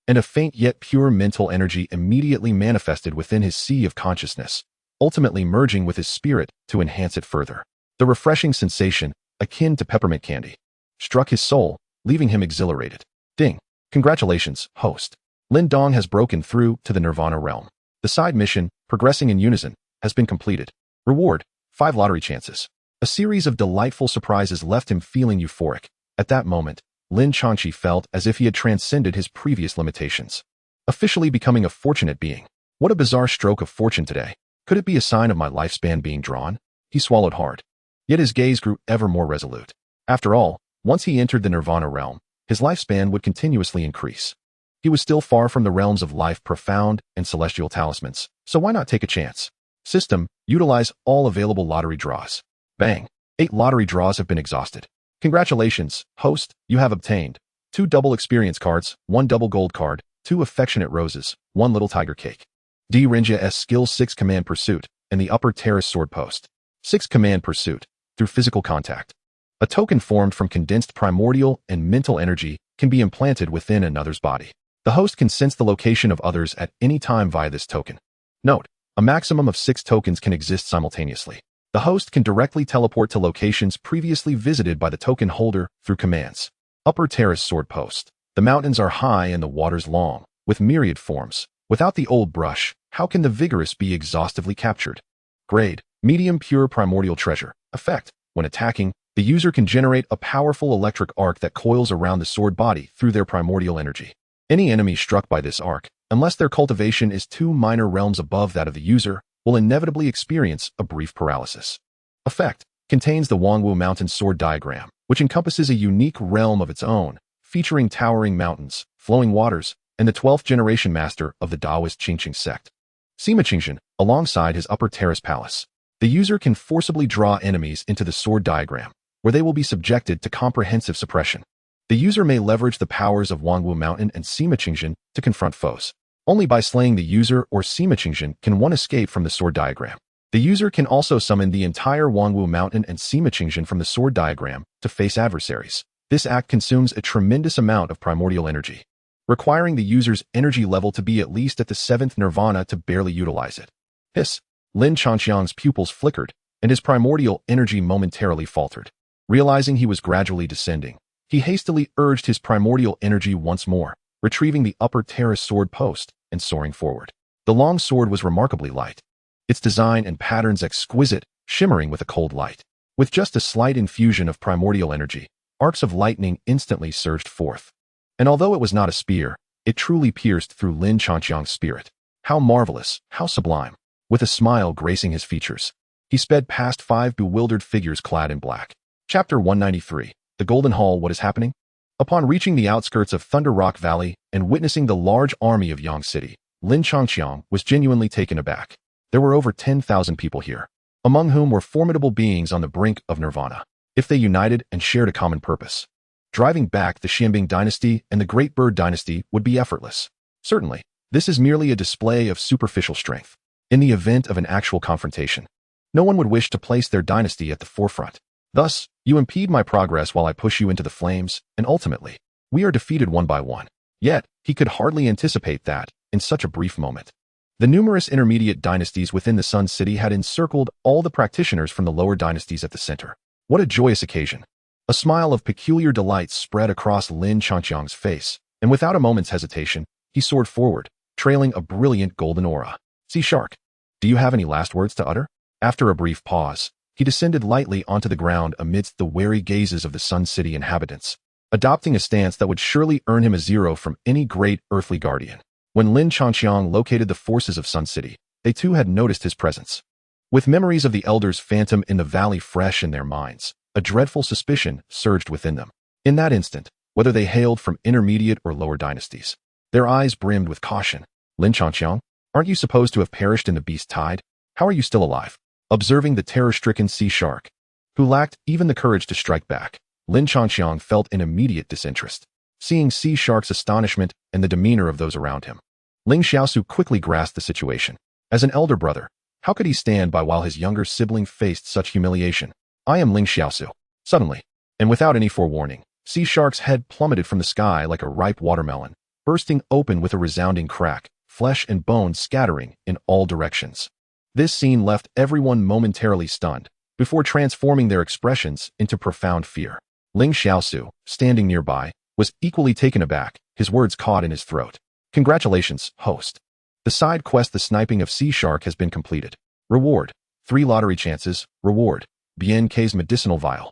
and a faint yet pure mental energy immediately manifested within his sea of consciousness, ultimately merging with his spirit to enhance it further. The refreshing sensation, akin to peppermint candy, struck his soul, leaving him exhilarated. Ding! Congratulations, host. Lin Dong has broken through to the Nirvana realm. The side mission, progressing in unison, has been completed. Reward: 5 lottery chances. A series of delightful surprises left him feeling euphoric. At that moment, Lin Changqi felt as if he had transcended his previous limitations, officially becoming a fortunate being. What a bizarre stroke of fortune today. Could it be a sign of my lifespan being drawn? He swallowed hard. Yet his gaze grew ever more resolute. After all, once he entered the Nirvana realm, his lifespan would continuously increase. He was still far from the realms of life profound and celestial talismans, so why not take a chance? System: utilize all available lottery draws. Bang! 8 lottery draws have been exhausted. Congratulations, host, you have obtained 2 double experience cards, 1 double gold card, 2 affectionate roses, 1 little tiger cake. D. Rinja S. Skill 6 Command Pursuit, and the Upper Terrace Sword Post. 6 Command Pursuit, through physical contact. A token formed from condensed primordial and mental energy can be implanted within another's body. The host can sense the location of others at any time via this token. Note: a maximum of 6 tokens can exist simultaneously. The host can directly teleport to locations previously visited by the token holder through commands. Upper Terrace Sword Post. The mountains are high and the waters long, with myriad forms. Without the old brush, how can the vigorous be exhaustively captured? Grade: medium pure primordial treasure. Effect: when attacking, the user can generate a powerful electric arc that coils around the sword body through their primordial energy. Any enemy struck by this arc, unless their cultivation is 2 minor realms above that of the user, will inevitably experience a brief paralysis. Effect: contains the Wangwu Mountain Sword Diagram, which encompasses a unique realm of its own, featuring towering mountains, flowing waters, and the 12th generation master of the Taoist Qingqing sect, Sima Qingxin, alongside his Upper Terrace Palace. The user can forcibly draw enemies into the sword diagram, where they will be subjected to comprehensive suppression. The user may leverage the powers of Wangwu Mountain and Sima Qingxin to confront foes. Only by slaying the user or Sima Qingxin can one escape from the sword diagram. The user can also summon the entire Wangwu Mountain and Sima Qingxin from the sword diagram to face adversaries. This act consumes a tremendous amount of primordial energy, requiring the user's energy level to be at least at the 7th nirvana to barely utilize it. Hiss! Lin Chanxiang's pupils flickered, and his primordial energy momentarily faltered. Realizing he was gradually descending, he hastily urged his primordial energy once more, retrieving the upper terrace sword post and soaring forward. The long sword was remarkably light, its design and patterns exquisite, shimmering with a cold light. With just a slight infusion of primordial energy, arcs of lightning instantly surged forth. And although it was not a spear, it truly pierced through Lin Chanxiang's spirit. How marvelous, how sublime! With a smile gracing his features, he sped past 5 bewildered figures clad in black. Chapter 193. The Golden Hall. What is happening? Upon reaching the outskirts of Thunder Rock Valley and witnessing the large army of Yang City, Lin Changxiang was genuinely taken aback. There were over 10,000 people here, among whom were formidable beings on the brink of nirvana, if they united and shared a common purpose. Driving back the Xianbing dynasty and the Great Bird dynasty would be effortless. Certainly, this is merely a display of superficial strength. In the event of an actual confrontation, no one would wish to place their dynasty at the forefront. Thus, you impede my progress while I push you into the flames, and ultimately, we are defeated one by one. Yet, he could hardly anticipate that, in such a brief moment. The numerous intermediate dynasties within the Sun City had encircled all the practitioners from the lower dynasties at the center. What a joyous occasion. A smile of peculiar delight spread across Lin Changxiang's face, and without a moment's hesitation, he soared forward, trailing a brilliant golden aura. Sea Shark, do you have any last words to utter? After a brief pause, he descended lightly onto the ground amidst the wary gazes of the Sun City inhabitants, adopting a stance that would surely earn him a 0 from any great earthly guardian. When Lin Changxiang located the forces of Sun City, they too had noticed his presence. With memories of the Elder's phantom in the valley fresh in their minds, a dreadful suspicion surged within them. In that instant, whether they hailed from intermediate or lower dynasties, their eyes brimmed with caution. Lin Changxiang, aren't you supposed to have perished in the beast tide? How are you still alive? Observing the terror-stricken Sea Shark, who lacked even the courage to strike back, Lin Changxiang felt an immediate disinterest. Seeing Sea Shark's astonishment and the demeanor of those around him, Ling Xiaosu quickly grasped the situation. As an elder brother, how could he stand by while his younger sibling faced such humiliation? I am Ling Xiaosu. Suddenly, and without any forewarning, Sea Shark's head plummeted from the sky like a ripe watermelon, bursting open with a resounding crack, flesh and bone scattering in all directions. This scene left everyone momentarily stunned, before transforming their expressions into profound fear. Ling Xiaosu, standing nearby, was equally taken aback, his words caught in his throat. Congratulations, host. The side quest The Sniping of Sea Shark has been completed. Reward: 3 lottery chances. Reward: BNK's Medicinal Vial.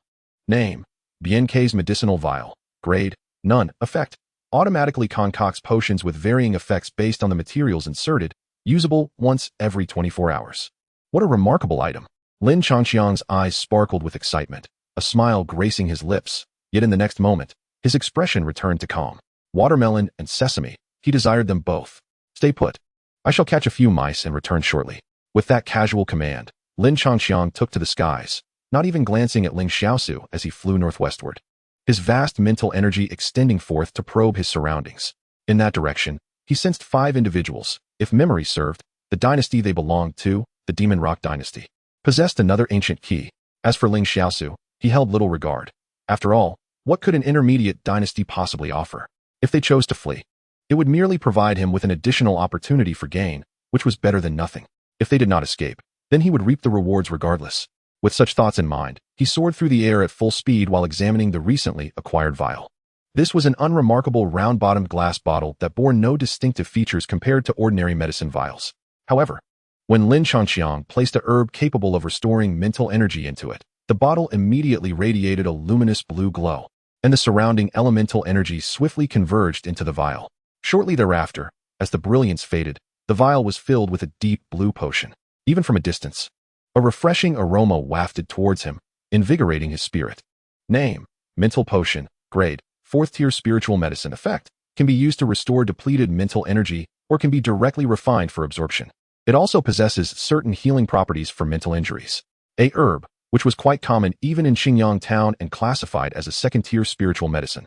Name: BNK's Medicinal Vial. Grade: None. Effect: automatically concocts potions with varying effects based on the materials inserted, usable once every 24 hours. What a remarkable item. Lin Changxiang's eyes sparkled with excitement, a smile gracing his lips, yet in the next moment, his expression returned to calm. Watermelon and sesame, he desired them both. Stay put. I shall catch a few mice and return shortly. With that casual command, Lin Changxiang took to the skies, not even glancing at Ling Xiaosu as he flew northwestward, his vast mental energy extending forth to probe his surroundings. In that direction, he sensed 5 individuals, if memory served, the dynasty they belonged to, the Demon Rock dynasty, possessed another ancient key. As for Ling Xiaosu, he held little regard. After all, what could an intermediate dynasty possibly offer? If they chose to flee, it would merely provide him with an additional opportunity for gain, which was better than nothing. If they did not escape, then he would reap the rewards regardless. With such thoughts in mind, he soared through the air at full speed while examining the recently acquired vial. This was an unremarkable round-bottomed glass bottle that bore no distinctive features compared to ordinary medicine vials. However, when Lin Changxiang placed a herb capable of restoring mental energy into it, the bottle immediately radiated a luminous blue glow, and the surrounding elemental energy swiftly converged into the vial. Shortly thereafter, as the brilliance faded, the vial was filled with a deep blue potion. Even from a distance, a refreshing aroma wafted towards him, invigorating his spirit. Name: Mental Potion. Grade: 4th tier spiritual medicine. Effect: can be used to restore depleted mental energy or can be directly refined for absorption. It also possesses certain healing properties for mental injuries. A herb, which was quite common even in Xingyang town and classified as a 2nd tier spiritual medicine,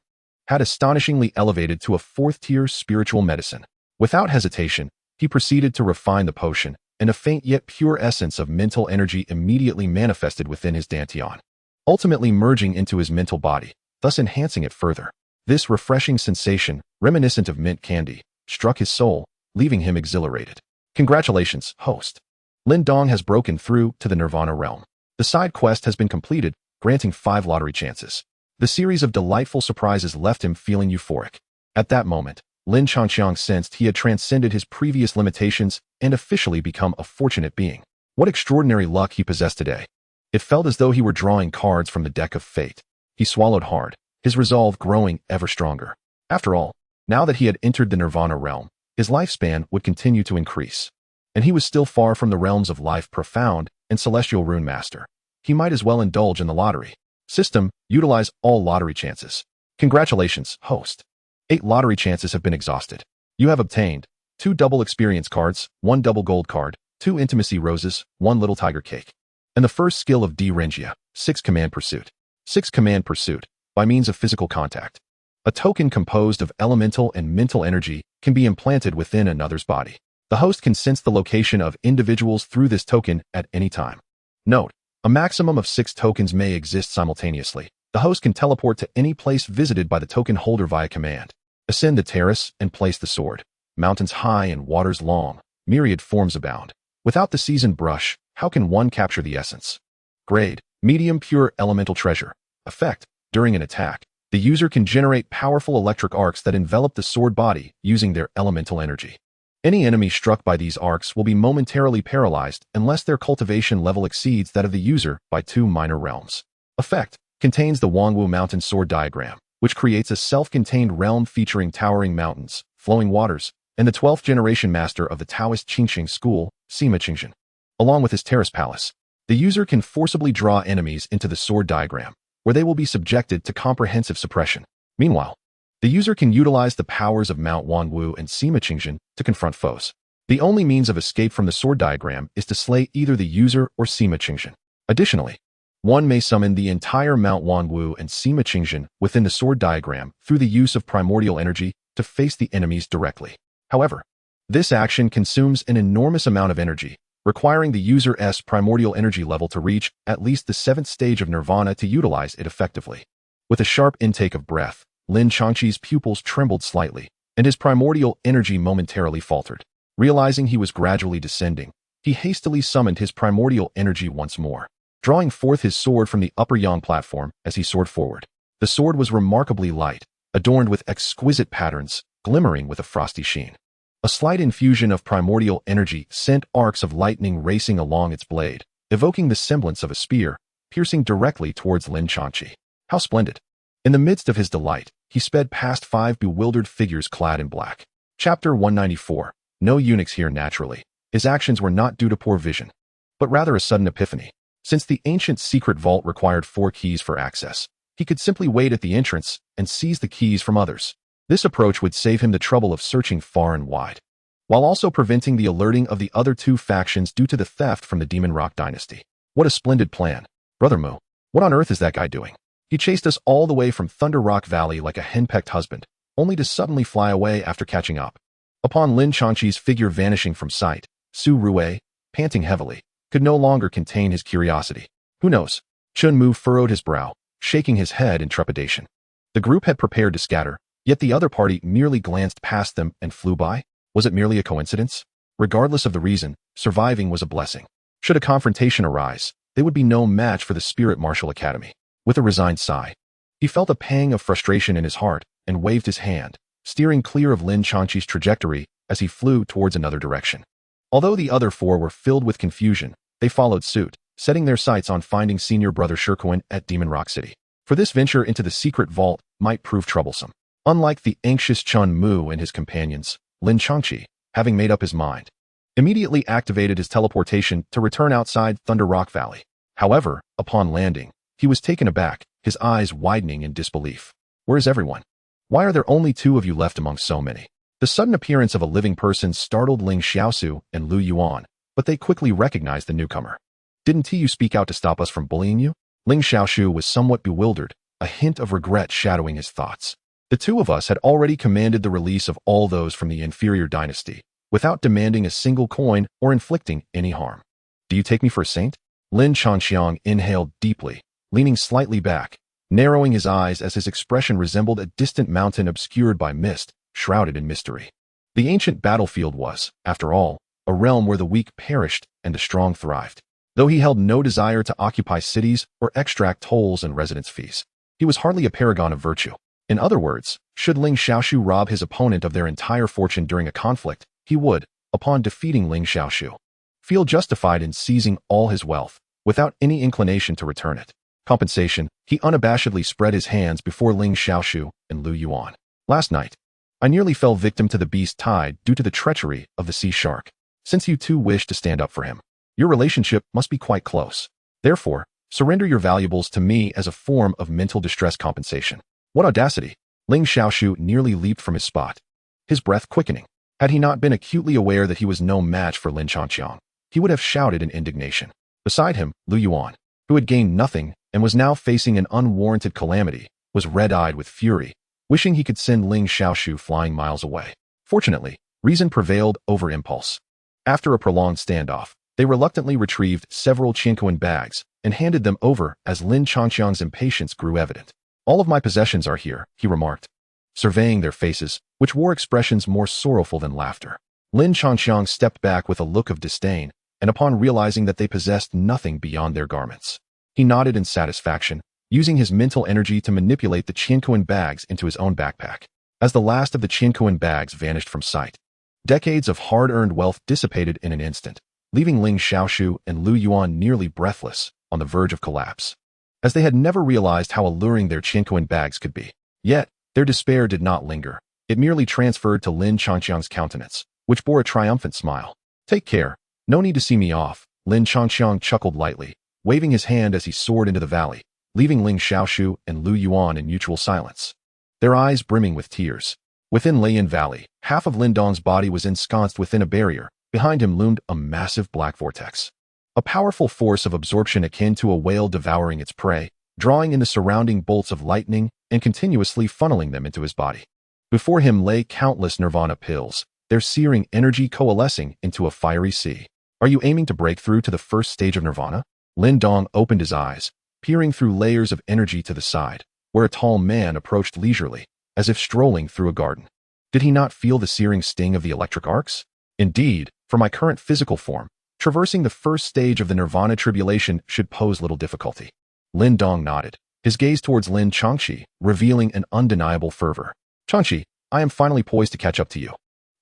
had astonishingly elevated to a 4th tier spiritual medicine. Without hesitation, he proceeded to refine the potion, and a faint yet pure essence of mental energy immediately manifested within his dantian, ultimately merging into his mental body, thus enhancing it further. This refreshing sensation, reminiscent of mint candy, struck his soul, leaving him exhilarated. Congratulations, host. Lin Dong has broken through to the Nirvana realm. The side quest has been completed, granting 5 lottery chances. The series of delightful surprises left him feeling euphoric. At that moment, Lin Changqiang sensed he had transcended his previous limitations and officially become a fortunate being. What extraordinary luck he possessed today. It felt as though he were drawing cards from the deck of fate. He swallowed hard, his resolve growing ever stronger. After all, now that he had entered the Nirvana realm, his lifespan would continue to increase. And he was still far from the realms of life profound and celestial rune master. He might as well indulge in the lottery. System, utilize all lottery chances. Congratulations, host. 8 lottery chances have been exhausted. You have obtained 2 double experience cards, 1 double gold card, 2 intimacy roses, 1 little tiger cake. And the first skill of D. Rengia, 6 command pursuit. 6 command pursuit, by means of physical contact. A token composed of elemental and mental energy can be implanted within another's body. The host can sense the location of individuals through this token at any time. Note, a maximum of 6 tokens may exist simultaneously. The host can teleport to any place visited by the token holder via command. Ascend the terrace and place the sword. Mountains high and waters long, myriad forms abound. Without the seasoned brush, how can one capture the essence? Grade, medium pure elemental treasure. Effect, during an attack, the user can generate powerful electric arcs that envelop the sword body using their elemental energy. Any enemy struck by these arcs will be momentarily paralyzed unless their cultivation level exceeds that of the user by 2 minor realms. Effect, contains the Wangwu Mountain Sword Diagram, which creates a self-contained realm featuring towering mountains, flowing waters, and the 12th generation master of the Taoist Qingxing school, Sima Qingxin. Along with his terrace palace, the user can forcibly draw enemies into the sword diagram, where they will be subjected to comprehensive suppression. Meanwhile, the user can utilize the powers of Mount Wangwu and Sima Qingxin to confront foes. The only means of escape from the sword diagram is to slay either the user or Sima Qingxin. Additionally, one may summon the entire Mount Wangwu and Sima Qingxin within the sword diagram through the use of primordial energy to face the enemies directly. However, this action consumes an enormous amount of energy, requiring the user's primordial energy level to reach at least the 7th stage of nirvana to utilize it effectively. With a sharp intake of breath, Lin Changqi's pupils trembled slightly, and his primordial energy momentarily faltered. Realizing he was gradually descending, he hastily summoned his primordial energy once more, drawing forth his sword from the upper yang platform as he soared forward. The sword was remarkably light, adorned with exquisite patterns, glimmering with a frosty sheen. A slight infusion of primordial energy sent arcs of lightning racing along its blade, evoking the semblance of a spear, piercing directly towards Lin Changqi. How splendid! In the midst of his delight, he sped past 5 bewildered figures clad in black. Chapter 194. No eunuchs here naturally. His actions were not due to poor vision, but rather a sudden epiphany. Since the ancient secret vault required 4 keys for access, he could simply wait at the entrance and seize the keys from others. This approach would save him the trouble of searching far and wide, while also preventing the alerting of the other 2 factions due to the theft from the Demon Rock dynasty. What a splendid plan. Brother Mu, what on earth is that guy doing? He chased us all the way from Thunder Rock Valley like a henpecked husband, only to suddenly fly away after catching up. Upon Lin Changqi's figure vanishing from sight, Su Rue, panting heavily, could no longer contain his curiosity. Who knows? Chun Mu furrowed his brow, shaking his head in trepidation. The group had prepared to scatter, yet the other party merely glanced past them and flew by. Was it merely a coincidence? Regardless of the reason, surviving was a blessing. Should a confrontation arise, they would be no match for the Spirit Martial Academy. With a resigned sigh, he felt a pang of frustration in his heart and waved his hand, steering clear of Lin Changqi's trajectory as he flew towards another direction. Although the other 4 were filled with confusion, they followed suit, setting their sights on finding senior brother Shirkuan at Demon Rock City. For this venture into the secret vault might prove troublesome. Unlike the anxious Chun Mu and his companions, Lin Changqi, having made up his mind, immediately activated his teleportation to return outside Thunder Rock Valley. However, upon landing, he was taken aback, his eyes widening in disbelief. Where is everyone? Why are there only 2 of you left among so many? The sudden appearance of a living person startled Ling Xiaosu and Lu Yuan, but they quickly recognized the newcomer. Didn't you speak out to stop us from bullying you? Ling Xiaoshu was somewhat bewildered, a hint of regret shadowing his thoughts. The 2 of us had already commanded the release of all those from the inferior dynasty, without demanding a single coin or inflicting any harm. Do you take me for a saint? Lin Changqiang inhaled deeply, leaning slightly back, narrowing his eyes as his expression resembled a distant mountain obscured by mist, shrouded in mystery. The ancient battlefield was, after all, a realm where the weak perished and the strong thrived. Though he held no desire to occupy cities or extract tolls and residence fees, he was hardly a paragon of virtue. In other words, should Ling Xiaoshu rob his opponent of their entire fortune during a conflict, he would, upon defeating Ling Xiaoshu, feel justified in seizing all his wealth, without any inclination to return it. Compensation, he unabashedly spread his hands before Ling Xiaoshu and Lu Yuan. Last night, I nearly fell victim to the beast tide due to the treachery of the sea shark. Since you two wish to stand up for him, your relationship must be quite close. Therefore, surrender your valuables to me as a form of mental distress compensation. What audacity! Ling Xiaoshu nearly leaped from his spot, his breath quickening. Had he not been acutely aware that he was no match for Lin Changqiang, he would have shouted in indignation. Beside him, Lu Yuan, who had gained nothing and was now facing an unwarranted calamity, was red-eyed with fury, wishing he could send Ling Xiaoshu flying miles away. Fortunately, reason prevailed over impulse. After a prolonged standoff, they reluctantly retrieved several Qiankuan bags and handed them over as Lin Changqiang's impatience grew evident. All of my possessions are here, he remarked, surveying their faces, which wore expressions more sorrowful than laughter. Lin Changqiang stepped back with a look of disdain, and upon realizing that they possessed nothing beyond their garments, he nodded in satisfaction, using his mental energy to manipulate the Qiankuan bags into his own backpack. As the last of the Qiankuan bags vanished from sight, decades of hard-earned wealth dissipated in an instant, leaving Ling Xiaoshu and Lu Yuan nearly breathless, on the verge of collapse, as they had never realized how alluring their Qiankuan bags could be. Yet, their despair did not linger. It merely transferred to Lin Changqiang's countenance, which bore a triumphant smile. Take care. No need to see me off, Lin Changqiang chuckled lightly, waving his hand as he soared into the valley, leaving Ling Xiaoshu and Lu Yuan in mutual silence, their eyes brimming with tears. Within Laiyan Valley, half of Lindong's body was ensconced within a barrier. Behind him loomed a massive black vortex, a powerful force of absorption akin to a whale devouring its prey, drawing in the surrounding bolts of lightning and continuously funneling them into his body. Before him lay countless nirvana pills, their searing energy coalescing into a fiery sea. Are you aiming to break through to the first stage of nirvana? Lindong opened his eyes, peering through layers of energy to the side, where a tall man approached leisurely, as if strolling through a garden. Did he not feel the searing sting of the electric arcs? Indeed, for my current physical form, traversing the first stage of the nirvana tribulation should pose little difficulty. Lindong nodded, his gaze towards Lin Changqi, revealing an undeniable fervor. Changqi, I am finally poised to catch up to you.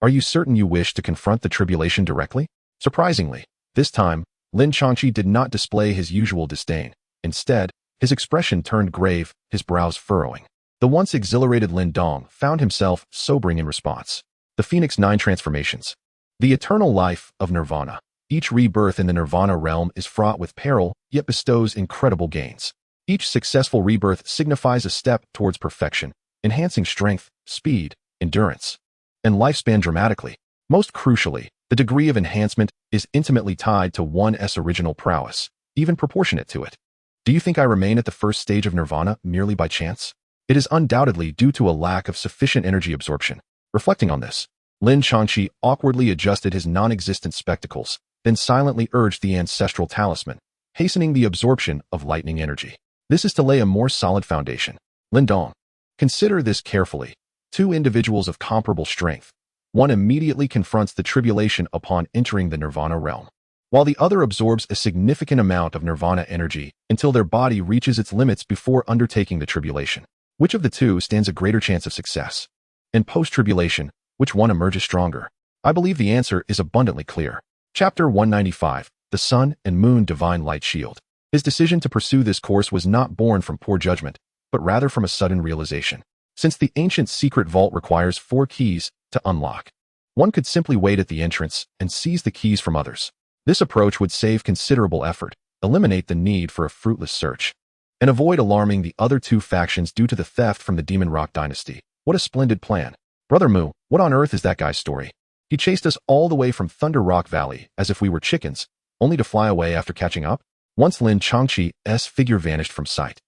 Are you certain you wish to confront the tribulation directly? Surprisingly, this time, Lin Changqi did not display his usual disdain. Instead, his expression turned grave, his brows furrowing. The once exhilarated Lindong found himself sobering in response. The Phoenix 9 transformations. The eternal life of nirvana. Each rebirth in the nirvana realm is fraught with peril, yet bestows incredible gains. Each successful rebirth signifies a step towards perfection, enhancing strength, speed, endurance, and lifespan dramatically. Most crucially, the degree of enhancement is intimately tied to one's original prowess, even proportionate to it. Do you think I remain at the first stage of nirvana merely by chance? It is undoubtedly due to a lack of sufficient energy absorption. Reflecting on this, Lin Changqi awkwardly adjusted his non-existent spectacles, then silently urged the ancestral talisman, hastening the absorption of lightning energy. This is to lay a more solid foundation. Lindong, consider this carefully. Two individuals of comparable strength. One immediately confronts the tribulation upon entering the nirvana realm, while the other absorbs a significant amount of nirvana energy until their body reaches its limits before undertaking the tribulation. Which of the two stands a greater chance of success? In post-tribulation, which one emerges stronger? I believe the answer is abundantly clear. Chapter 195, The Sun and Moon Divine Light Shield. His decision to pursue this course was not born from poor judgment, but rather from a sudden realization. Since the ancient secret vault requires 4 keys to unlock, one could simply wait at the entrance and seize the keys from others. This approach would save considerable effort, eliminate the need for a fruitless search, and avoid alarming the other 2 factions due to the theft from the Demon Rock dynasty. What a splendid plan. Brother Mu, what on earth is that guy's story? He chased us all the way from Thunder Rock Valley as if we were chickens, only to fly away after catching up? Once Lin Changqi's figure vanished from sight,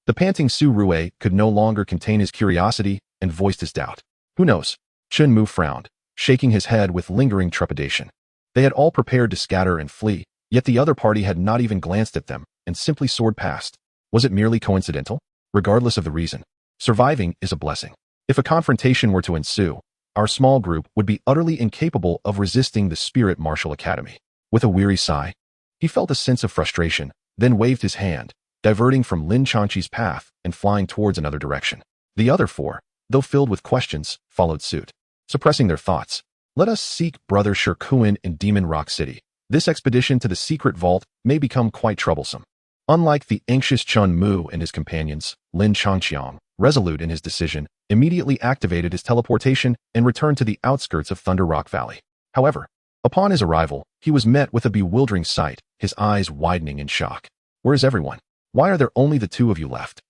the panting Su Rue could no longer contain his curiosity and voiced his doubt. Who knows? Chun Mu frowned, shaking his head with lingering trepidation. They had all prepared to scatter and flee, yet the other party had not even glanced at them and simply soared past. Was it merely coincidental? Regardless of the reason, surviving is a blessing. If a confrontation were to ensue, our small group would be utterly incapable of resisting the Spirit Martial Academy. With a weary sigh, he felt a sense of frustration, then waved his hand, diverting from Lin Changqi's path and flying towards another direction. The other four, though filled with questions, followed suit. Suppressing their thoughts, let us seek Brother Shirkuan in Demon Rock City. This expedition to the secret vault may become quite troublesome. Unlike the anxious Chun Mu and his companions, Lin Changqiang, resolute in his decision, immediately activated his teleportation and returned to the outskirts of Thunder Rock Valley. However, upon his arrival, he was met with a bewildering sight, his eyes widening in shock. Where is everyone? Why are there only the two of you left?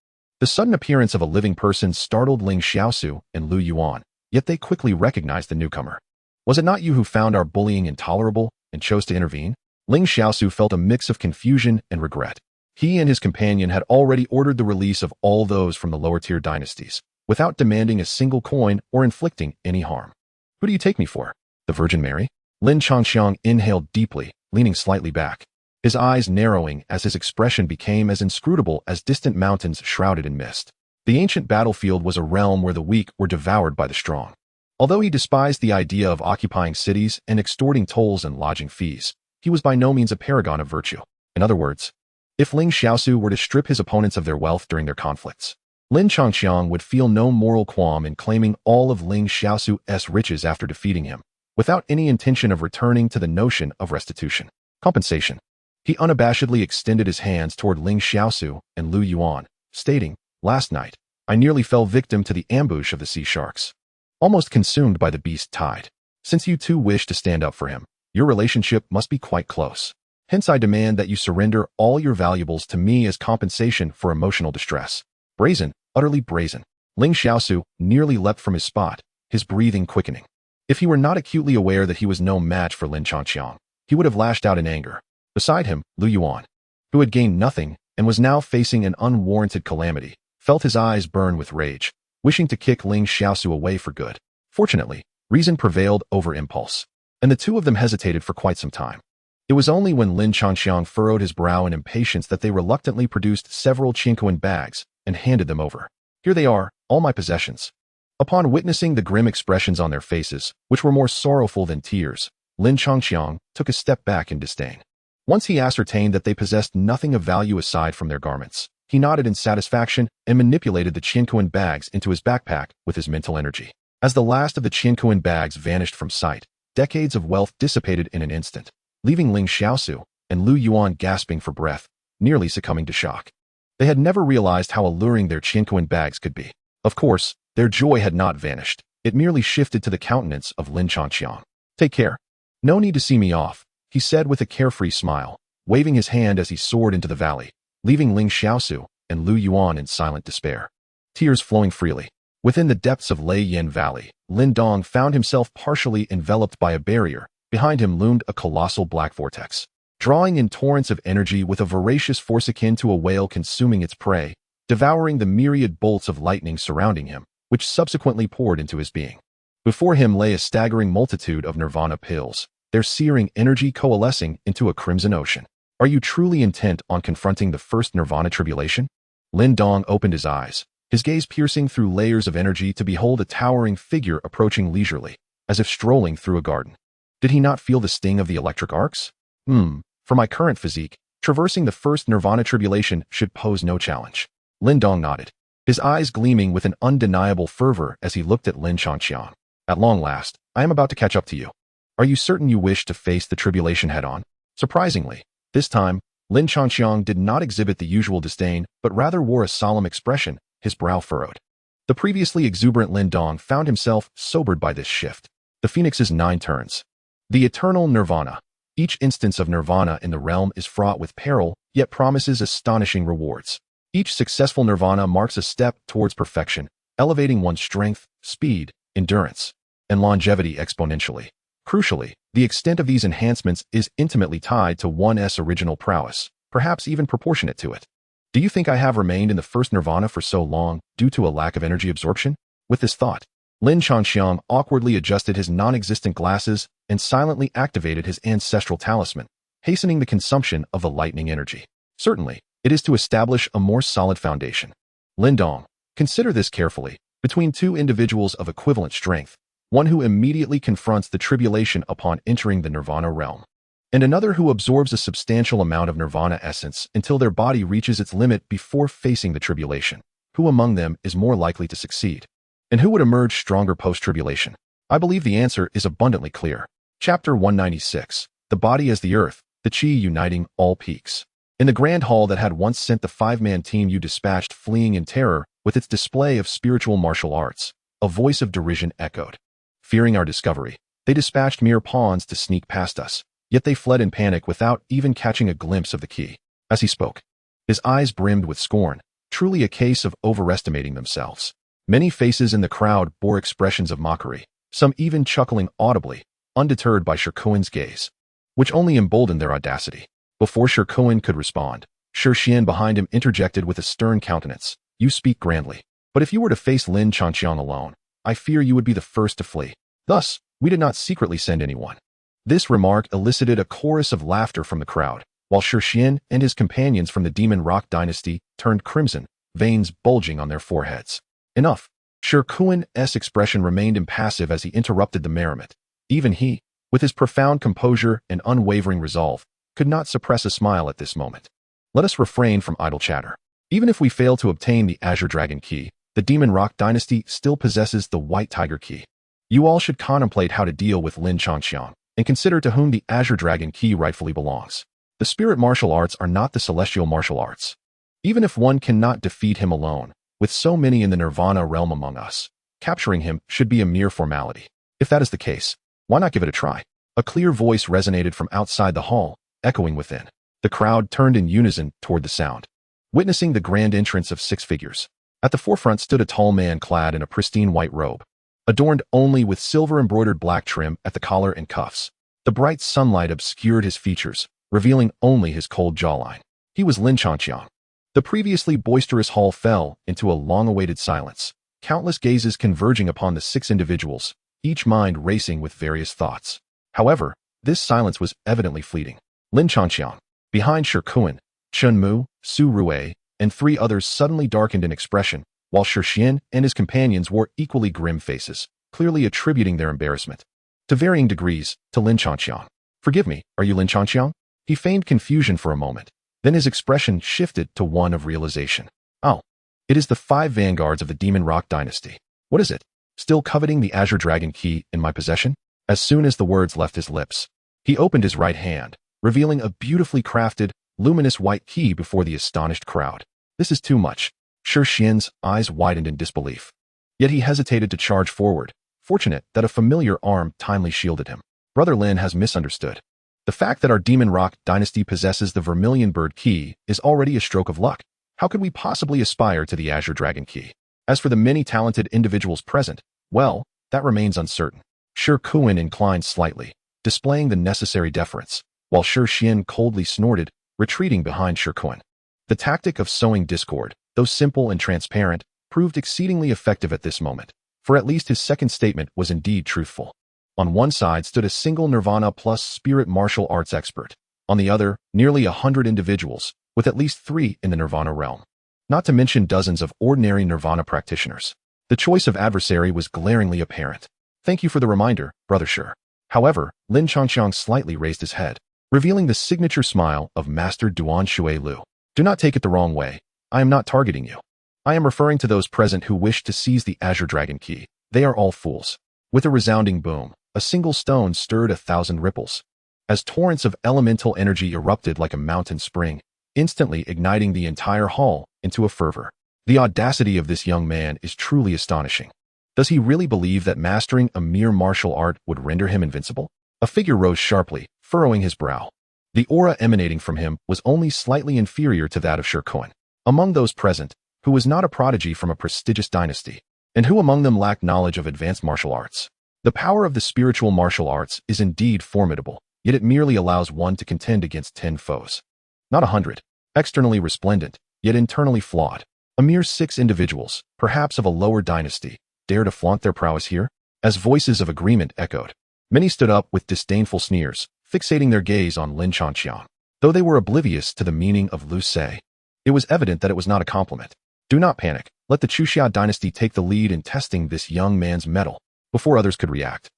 The sudden appearance of a living person startled Ling Xiaosu and Lu Yuan, yet they quickly recognized the newcomer. Was it not you who found our bullying intolerable and chose to intervene? Ling Xiaosu felt a mix of confusion and regret. He and his companion had already ordered the release of all those from the lower-tier dynasties, without demanding a single coin or inflicting any harm. Who do you take me for? The Virgin Mary? Lin Changqiang inhaled deeply, leaning slightly back, his eyes narrowing as his expression became as inscrutable as distant mountains shrouded in mist. The ancient battlefield was a realm where the weak were devoured by the strong. Although he despised the idea of occupying cities and extorting tolls and lodging fees, he was by no means a paragon of virtue. In other words, if Ling Xiaosu were to strip his opponents of their wealth during their conflicts, Lin Changqiang would feel no moral qualm in claiming all of Ling Xiaosu's riches after defeating him, without any intention of returning to the notion of restitution. Compensation. He unabashedly extended his hands toward Ling Xiaosu and Lu Yuan, stating, "Last night, I nearly fell victim to the ambush of the sea sharks, almost consumed by the beast tide. Since you two wish to stand up for him, your relationship must be quite close. Hence I demand that you surrender all your valuables to me as compensation for emotional distress." Brazen, utterly brazen. Ling Xiaosu nearly leapt from his spot, his breathing quickening. If he were not acutely aware that he was no match for Lin Changqiang, he would have lashed out in anger. Beside him, Lu Yuan, who had gained nothing and was now facing an unwarranted calamity, felt his eyes burn with rage, wishing to kick Ling Xiaosu away for good. Fortunately, reason prevailed over impulse, and the two of them hesitated for quite some time. It was only when Lin Changqiang furrowed his brow in impatience that they reluctantly produced several Qinquan bags and handed them over. "Here they are, all my possessions." Upon witnessing the grim expressions on their faces, which were more sorrowful than tears, Lin Changqiang took a step back in disdain. Once he ascertained that they possessed nothing of value aside from their garments, he nodded in satisfaction and manipulated the Qinquan bags into his backpack with his mental energy. As the last of the Qinquan bags vanished from sight, decades of wealth dissipated in an instant, leaving Ling Xiaosu and Lu Yuan gasping for breath, nearly succumbing to shock. They had never realized how alluring their Qinquan bags could be. Of course, their joy had not vanished. It merely shifted to the countenance of Lin Changqiang. "Take care. No need to see me off," he said with a carefree smile, waving his hand as he soared into the valley, leaving Ling Xiaosu and Lu Yuan in silent despair, tears flowing freely. Within the depths of Lei Yin Valley, Lin Dong found himself partially enveloped by a barrier. Behind him loomed a colossal black vortex, drawing in torrents of energy with a voracious force akin to a whale consuming its prey, devouring the myriad bolts of lightning surrounding him, which subsequently poured into his being. Before him lay a staggering multitude of nirvana pills, their searing energy coalescing into a crimson ocean. "Are you truly intent on confronting the first nirvana tribulation?" Lin Dong opened his eyes, his gaze piercing through layers of energy to behold a towering figure approaching leisurely, as if strolling through a garden. Did he not feel the sting of the electric arcs? For my current physique, traversing the first nirvana tribulation should pose no challenge. Lin Dong nodded, his eyes gleaming with an undeniable fervor as he looked at Lin Changqiang. "At long last, I am about to catch up to you. Are you certain you wish to face the tribulation head-on?" Surprisingly, this time, Lin Changqiang did not exhibit the usual disdain, but rather wore a solemn expression, his brow furrowed. The previously exuberant Lin Dong found himself sobered by this shift. The Phoenix's 9 turns. The eternal nirvana. Each instance of nirvana in the realm is fraught with peril, yet promises astonishing rewards. Each successful nirvana marks a step towards perfection, elevating one's strength, speed, endurance, and longevity exponentially. Crucially, the extent of these enhancements is intimately tied to one's original prowess, perhaps even proportionate to it. Do you think I have remained in the first nirvana for so long due to a lack of energy absorption? With this thought, Lin Changqiang awkwardly adjusted his non-existent glasses and silently activated his ancestral talisman, hastening the consumption of the lightning energy. Certainly, it is to establish a more solid foundation. Lin Dong, consider this carefully. Between two individuals of equivalent strength, one who immediately confronts the tribulation upon entering the nirvana realm, and another who absorbs a substantial amount of nirvana essence until their body reaches its limit before facing the tribulation. Who among them is more likely to succeed? And who would emerge stronger post-tribulation? I believe the answer is abundantly clear. Chapter 196. The Body as the Earth, the Chi Uniting All Peaks. In the grand hall that had once sent the five-man team you dispatched fleeing in terror with its display of spiritual martial arts, a voice of derision echoed. Fearing our discovery, they dispatched mere pawns to sneak past us, yet they fled in panic without even catching a glimpse of the key. As he spoke, his eyes brimmed with scorn, truly a case of overestimating themselves. Many faces in the crowd bore expressions of mockery, some even chuckling audibly, undeterred by Shirkuan's gaze, which only emboldened their audacity. Before Shirkuan could respond, Xian behind him interjected with a stern countenance. You speak grandly, but if you were to face Lin Chanxiang alone, I fear you would be the first to flee. Thus, we did not secretly send anyone. This remark elicited a chorus of laughter from the crowd, while Xian and his companions from the Demon Rock dynasty turned crimson, veins bulging on their foreheads. Enough. Shirkuan's expression remained impassive as he interrupted the merriment. Even he, with his profound composure and unwavering resolve, could not suppress a smile at this moment. Let us refrain from idle chatter. Even if we fail to obtain the Azure Dragon Key, the Demon Rock dynasty still possesses the White Tiger Key. You all should contemplate how to deal with Lin Chanxiang, and consider to whom the Azure Dragon Key rightfully belongs. The spirit martial arts are not the celestial martial arts. Even if one cannot defeat him alone, with so many in the nirvana realm among us, capturing him should be a mere formality. If that is the case, why not give it a try? A clear voice resonated from outside the hall, echoing within. The crowd turned in unison toward the sound, witnessing the grand entrance of 6 figures. At the forefront stood a tall man clad in a pristine white robe, adorned only with silver-embroidered black trim at the collar and cuffs. The bright sunlight obscured his features, revealing only his cold jawline. He was Lin Chanxiang. The previously boisterous hall fell into a long-awaited silence, countless gazes converging upon the 6 individuals, each mind racing with various thoughts. However, this silence was evidently fleeting. Lin Chanxiang, behind Shirkuan, Chen Mu, Su Rue, and 3 others suddenly darkened in expression, while Xian and his companions wore equally grim faces, clearly attributing their embarrassment, to varying degrees, to Lin Chanxiang. Forgive me, are you Lin Chanxiang? He feigned confusion for a moment. Then his expression shifted to one of realization. Oh, it is the 5 vanguards of the Demon Rock dynasty. What is it? Still coveting the Azure Dragon Key in my possession? As soon as the words left his lips, he opened his right hand, revealing a beautifully crafted, luminous white key before the astonished crowd. This is too much. Xian's eyes widened in disbelief. Yet he hesitated to charge forward, fortunate that a familiar arm timely shielded him. Brother Lin has misunderstood. The fact that our Demon Rock dynasty possesses the Vermilion Bird Key is already a stroke of luck. How could we possibly aspire to the Azure Dragon Key? As for the many talented individuals present, well, that remains uncertain. Shirkuan inclined slightly, displaying the necessary deference, while Xian coldly snorted, retreating behind Shirkuan. The tactic of sowing discord, though simple and transparent, proved exceedingly effective at this moment, for at least his second statement was indeed truthful. On one side stood a single Nirvana plus spirit martial arts expert. On the other, nearly 100 individuals, with at least 3 in the Nirvana realm. Not to mention dozens of ordinary Nirvana practitioners. The choice of adversary was glaringly apparent. Thank you for the reminder, Brother Shi. However, Lin Chanxiang slightly raised his head, revealing the signature smile of Master Duan Shui Lu. Do not take it the wrong way. I am not targeting you. I am referring to those present who wish to seize the Azure Dragon Key. They are all fools. With a resounding boom, a single stone stirred 1,000 ripples, as torrents of elemental energy erupted like a mountain spring, instantly igniting the entire hall into a fervor. The audacity of this young man is truly astonishing. Does he really believe that mastering a mere martial art would render him invincible? A figure rose sharply, furrowing his brow. The aura emanating from him was only slightly inferior to that of Shirkuan. Among those present, who was not a prodigy from a prestigious dynasty, and who among them lacked knowledge of advanced martial arts. The power of the spiritual martial arts is indeed formidable, yet it merely allows one to contend against 10 foes. Not 100. Externally resplendent, yet internally flawed. A mere 6 individuals, perhaps of a lower dynasty, dare to flaunt their prowess here? As voices of agreement echoed, many stood up with disdainful sneers, fixating their gaze on Lin Chanxiang. Though they were oblivious to the meaning of Lu Sei, it was evident that it was not a compliment. Do not panic. Let the Chuxia dynasty take the lead in testing this young man's mettle. before others could react.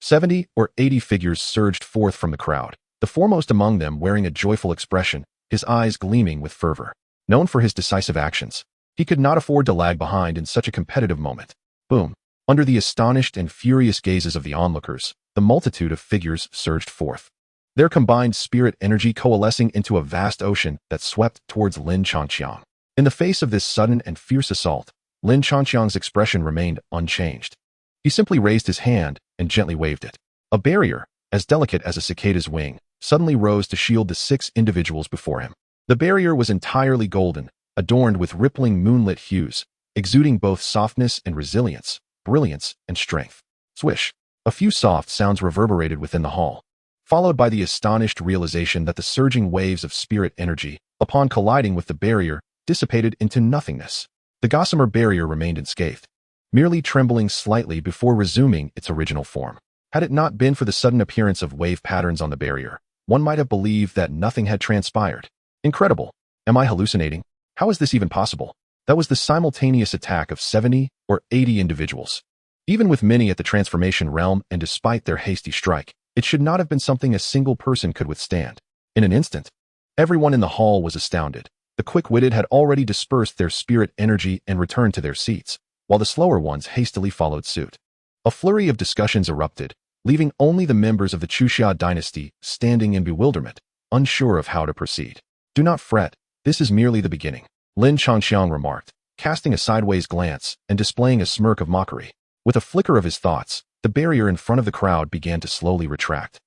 70 or 80 figures surged forth from the crowd, the foremost among them wearing a joyful expression, his eyes gleaming with fervor. Known for his decisive actions, he could not afford to lag behind in such a competitive moment. Boom! Under the astonished and furious gazes of the onlookers, the multitude of figures surged forth, their combined spirit energy coalescing into a vast ocean that swept towards Lin Changqiang. In the face of this sudden and fierce assault, Lin Changqiang's expression remained unchanged. He simply raised his hand and gently waved it. A barrier, as delicate as a cicada's wing, suddenly rose to shield the 6 individuals before him. The barrier was entirely golden, adorned with rippling moonlit hues, exuding both softness and resilience, brilliance and strength. Swish! A few soft sounds reverberated within the hall, followed by the astonished realization that the surging waves of spirit energy, upon colliding with the barrier, dissipated into nothingness. The gossamer barrier remained unscathed, merely trembling slightly before resuming its original form. Had it not been for the sudden appearance of wave patterns on the barrier, one might have believed that nothing had transpired. Incredible! Am I hallucinating? How is this even possible? That was the simultaneous attack of 70 or 80 individuals. Even with many at the transformation realm and despite their hasty strike, it should not have been something a single person could withstand. In an instant, everyone in the hall was astounded. The quick-witted had already dispersed their spirit energy and returned to their seats, while the slower ones hastily followed suit. A flurry of discussions erupted, leaving only the members of the Chuxia dynasty standing in bewilderment, unsure of how to proceed. Do not fret, this is merely the beginning, Lin Changqiang remarked, casting a sideways glance and displaying a smirk of mockery. With a flicker of his thoughts, the barrier in front of the crowd began to slowly retract,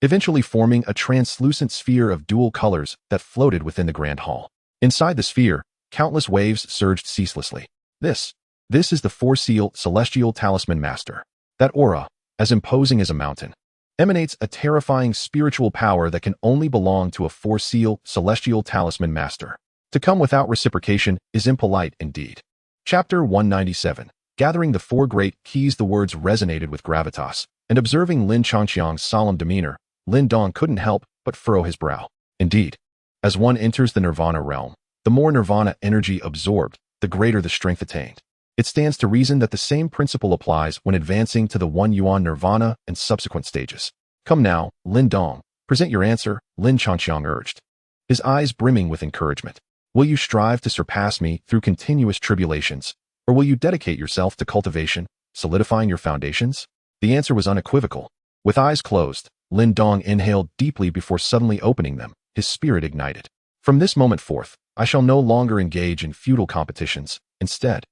eventually forming a translucent sphere of dual colors that floated within the grand hall. Inside the sphere, countless waves surged ceaselessly. This is the Four-Seal Celestial Talisman Master. That aura, as imposing as a mountain, emanates a terrifying spiritual power that can only belong to a Four-Seal Celestial Talisman Master. To come without reciprocation is impolite indeed. Chapter 197. Gathering the 4 great keys. The words resonated with gravitas, and observing Lin Changqiang's solemn demeanor, Lin Dong couldn't help but furrow his brow. Indeed, as one enters the nirvana realm, the more nirvana energy absorbed, the greater the strength attained. It stands to reason that the same principle applies when advancing to the 1 yuan nirvana and subsequent stages. Come now, Lin Dong, present your answer, Lin Changqiang urged, his eyes brimming with encouragement. Will you strive to surpass me through continuous tribulations, or will you dedicate yourself to cultivation, solidifying your foundations? The answer was unequivocal. With eyes closed, Lin Dong inhaled deeply before suddenly opening them, his spirit ignited. From this moment forth, I shall no longer engage in futile competitions. Instead,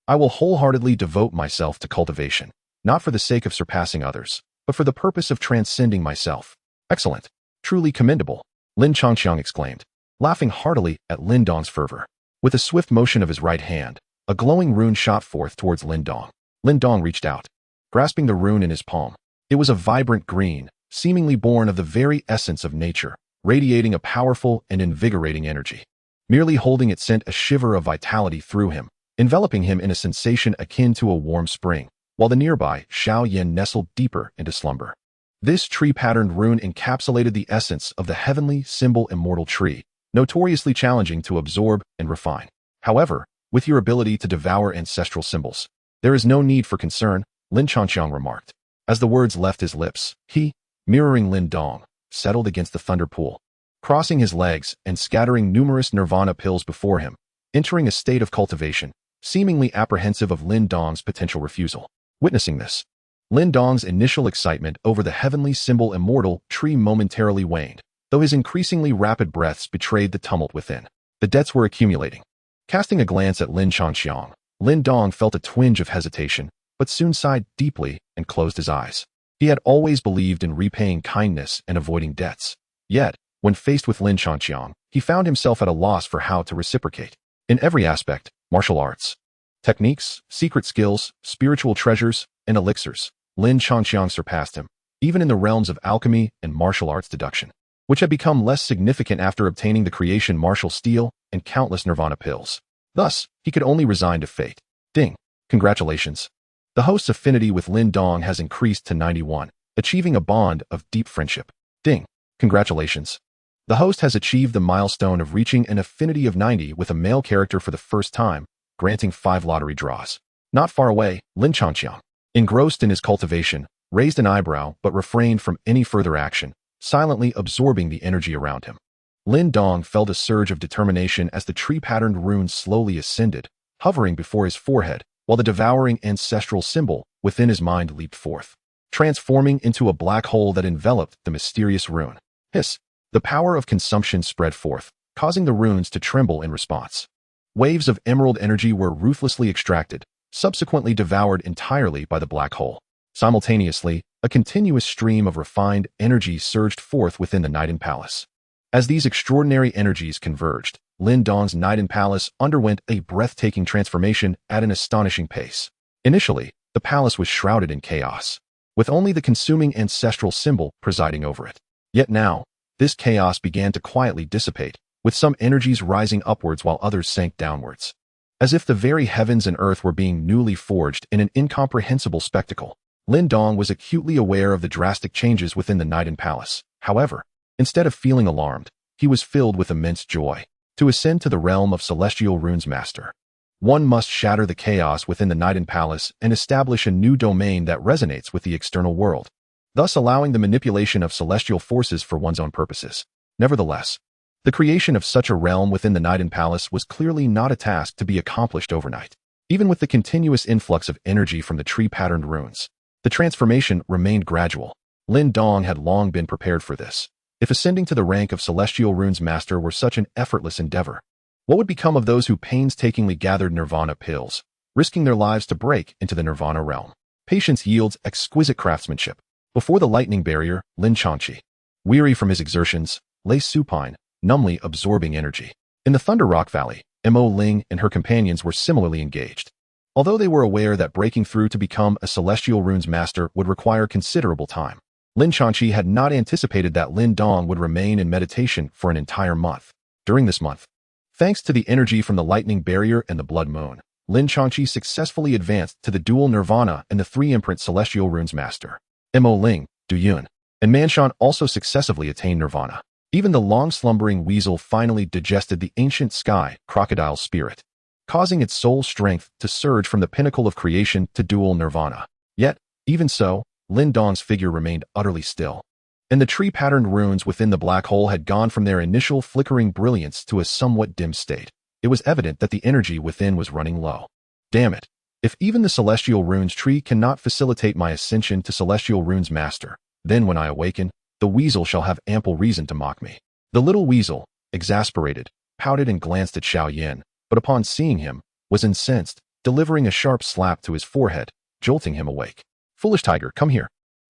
I will wholeheartedly devote myself to cultivation, not for the sake of surpassing others, but for the purpose of transcending myself. Excellent. Truly commendable, Lin Changqiang exclaimed, laughing heartily at Lin Dong's fervor. With a swift motion of his right hand, a glowing rune shot forth towards Lin Dong. Lin Dong reached out, grasping the rune in his palm. It was a vibrant green, seemingly born of the very essence of nature, radiating a powerful and invigorating energy. Merely holding it sent a shiver of vitality through him, enveloping him in a sensation akin to a warm spring, while the nearby Xiao Yin nestled deeper into slumber. This tree-patterned rune encapsulated the essence of the heavenly symbol immortal tree, notoriously challenging to absorb and refine. However, with your ability to devour ancestral symbols, there is no need for concern, Lin Changqiang remarked. As the words left his lips, he, mirroring Lin Dong, settled against the thunder pool, crossing his legs and scattering numerous nirvana pills before him, entering a state of cultivation, seemingly apprehensive of Lin Dong's potential refusal. Witnessing this, Lin Dong's initial excitement over the heavenly symbol immortal tree momentarily waned, though his increasingly rapid breaths betrayed the tumult within. The debts were accumulating. Casting a glance at Lin Changqiang, Lin Dong felt a twinge of hesitation, but soon sighed deeply and closed his eyes. He had always believed in repaying kindness and avoiding debts. Yet, when faced with Lin Changqiang, he found himself at a loss for how to reciprocate. In every aspect, martial arts, techniques, secret skills, spiritual treasures, and elixirs, Lin Changqiang surpassed him, even in the realms of alchemy and martial arts deduction, which had become less significant after obtaining the creation martial steel and countless nirvana pills. Thus, he could only resign to fate. Ding. Congratulations. The host's affinity with Lin Dong has increased to 91, achieving a bond of deep friendship. Ding. Congratulations. The host has achieved the milestone of reaching an affinity of 90 with a male character for the first time, granting 5 lottery draws. Not far away, Lin Changqiang. engrossed in his cultivation, raised an eyebrow but refrained from any further action, silently absorbing the energy around him. Lin Dong felt a surge of determination as the tree-patterned runes slowly ascended, hovering before his forehead, while the devouring ancestral symbol within his mind leaped forth, transforming into a black hole that enveloped the mysterious rune. Hiss! The power of consumption spread forth, causing the runes to tremble in response. Waves of emerald energy were ruthlessly extracted, subsequently devoured entirely by the black hole. Simultaneously, a continuous stream of refined energy surged forth within the Niden Palace. As these extraordinary energies converged, Lin Dong's Niden Palace underwent a breathtaking transformation at an astonishing pace. Initially, the palace was shrouded in chaos, with only the consuming ancestral symbol presiding over it. Yet now, this chaos began to quietly dissipate, with some energies rising upwards while others sank downwards. As if the very heavens and earth were being newly forged in an incomprehensible spectacle, Lin Dong was acutely aware of the drastic changes within the Niden Palace. However, instead of feeling alarmed, he was filled with immense joy. To ascend to the realm of Celestial Runes Master, one must shatter the chaos within the Niden Palace and establish a new domain that resonates with the external world, thus allowing the manipulation of celestial forces for one's own purposes. Nevertheless, the creation of such a realm within the Niden Palace was clearly not a task to be accomplished overnight. Even with the continuous influx of energy from the tree-patterned runes, the transformation remained gradual. Lin Dong had long been prepared for this. If ascending to the rank of Celestial Runes Master were such an effortless endeavor, what would become of those who painstakingly gathered Nirvana pills, risking their lives to break into the Nirvana realm? Patience yields exquisite craftsmanship. Before the lightning barrier, Lin Changqi, weary from his exertions, lay supine, numbly absorbing energy. In the Thunder Rock Valley, Mo Ling and her companions were similarly engaged. Although they were aware that breaking through to become a Celestial Runes Master would require considerable time, Lin Changqi had not anticipated that Lin Dong would remain in meditation for an entire month. During this month, thanks to the energy from the lightning barrier and the blood moon, Lin Changqi successfully advanced to the dual Nirvana and the three-imprint Celestial Runes Master. Mo Ling, Du Yun, and Manshan also successively attained Nirvana. Even the long-slumbering weasel finally digested the ancient sky crocodile spirit, causing its soul strength to surge from the pinnacle of creation to dual Nirvana. Yet, even so, Lin Dong's figure remained utterly still, and the tree-patterned runes within the black hole had gone from their initial flickering brilliance to a somewhat dim state. It was evident that the energy within was running low. Damn it! If even the Celestial Runes tree cannot facilitate my ascension to Celestial Runes Master, then when I awaken, the weasel shall have ample reason to mock me. The little weasel, exasperated, pouted and glanced at Xiao Yan, but upon seeing him, was incensed, delivering a sharp slap to his forehead, jolting him awake. Foolish tiger, come here.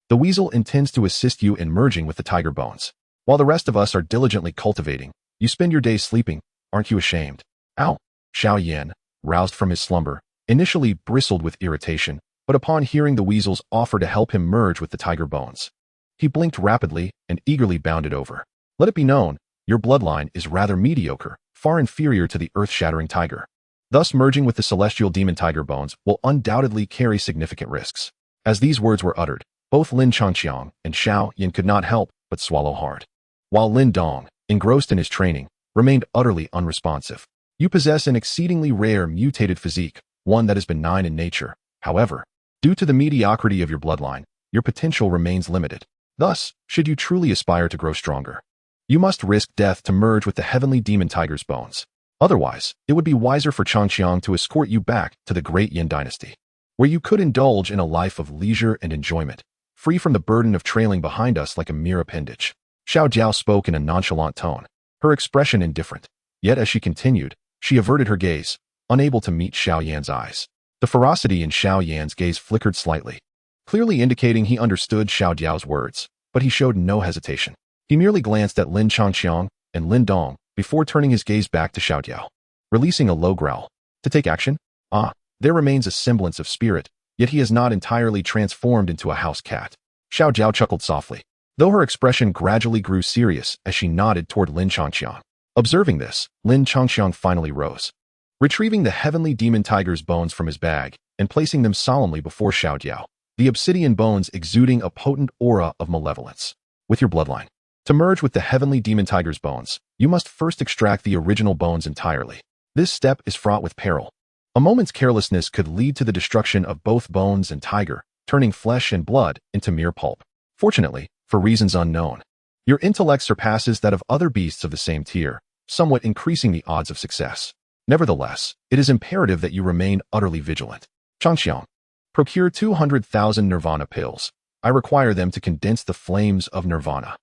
The weasel intends to assist you in merging with the tiger bones. While the rest of us are diligently cultivating, you spend your days sleeping. Aren't you ashamed? Ow! Xiao Yan, roused from his slumber, initially bristled with irritation, but upon hearing the weasel's offer to help him merge with the tiger bones, he blinked rapidly and eagerly bounded over. Let it be known, your bloodline is rather mediocre, far inferior to the earth-shattering tiger. Thus merging with the celestial demon tiger bones will undoubtedly carry significant risks. As these words were uttered, both Lin Changqiang and Xiao Yan could not help but swallow hard. While Lin Dong, engrossed in his training, remained utterly unresponsive. You possess an exceedingly rare mutated physique, one that is benign in nature. However, due to the mediocrity of your bloodline, your potential remains limited. Thus, should you truly aspire to grow stronger, you must risk death to merge with the heavenly demon tiger's bones. Otherwise, it would be wiser for Changqiang to escort you back to the great Yin dynasty, where you could indulge in a life of leisure and enjoyment, free from the burden of trailing behind us like a mere appendage. Xiao Jiao spoke in a nonchalant tone, her expression indifferent. Yet as she continued, she averted her gaze, unable to meet Xiao Yan's eyes. The ferocity in Xiao Yan's gaze flickered slightly, clearly indicating he understood Xiao Jiao's words, but he showed no hesitation. He merely glanced at Lin Changqiang and Lin Dong before turning his gaze back to Xiao Jiao, releasing a low growl. To take action? Ah, there remains a semblance of spirit, yet he has not entirely transformed into a house cat. Xiao Jiao chuckled softly, though her expression gradually grew serious as she nodded toward Lin Changqiang. Observing this, Lin Changqiang finally rose, retrieving the heavenly demon tiger's bones from his bag and placing them solemnly before Xiao Jiao, the obsidian bones exuding a potent aura of malevolence. With your bloodline, to merge with the heavenly demon tiger's bones, you must first extract the original bones entirely. This step is fraught with peril. A moment's carelessness could lead to the destruction of both bones and tiger, turning flesh and blood into mere pulp. Fortunately, for reasons unknown, your intellect surpasses that of other beasts of the same tier, somewhat increasing the odds of success. Nevertheless, it is imperative that you remain utterly vigilant. Changxiang, procure 200,000 nirvana pills. I require them to condense the flames of nirvana.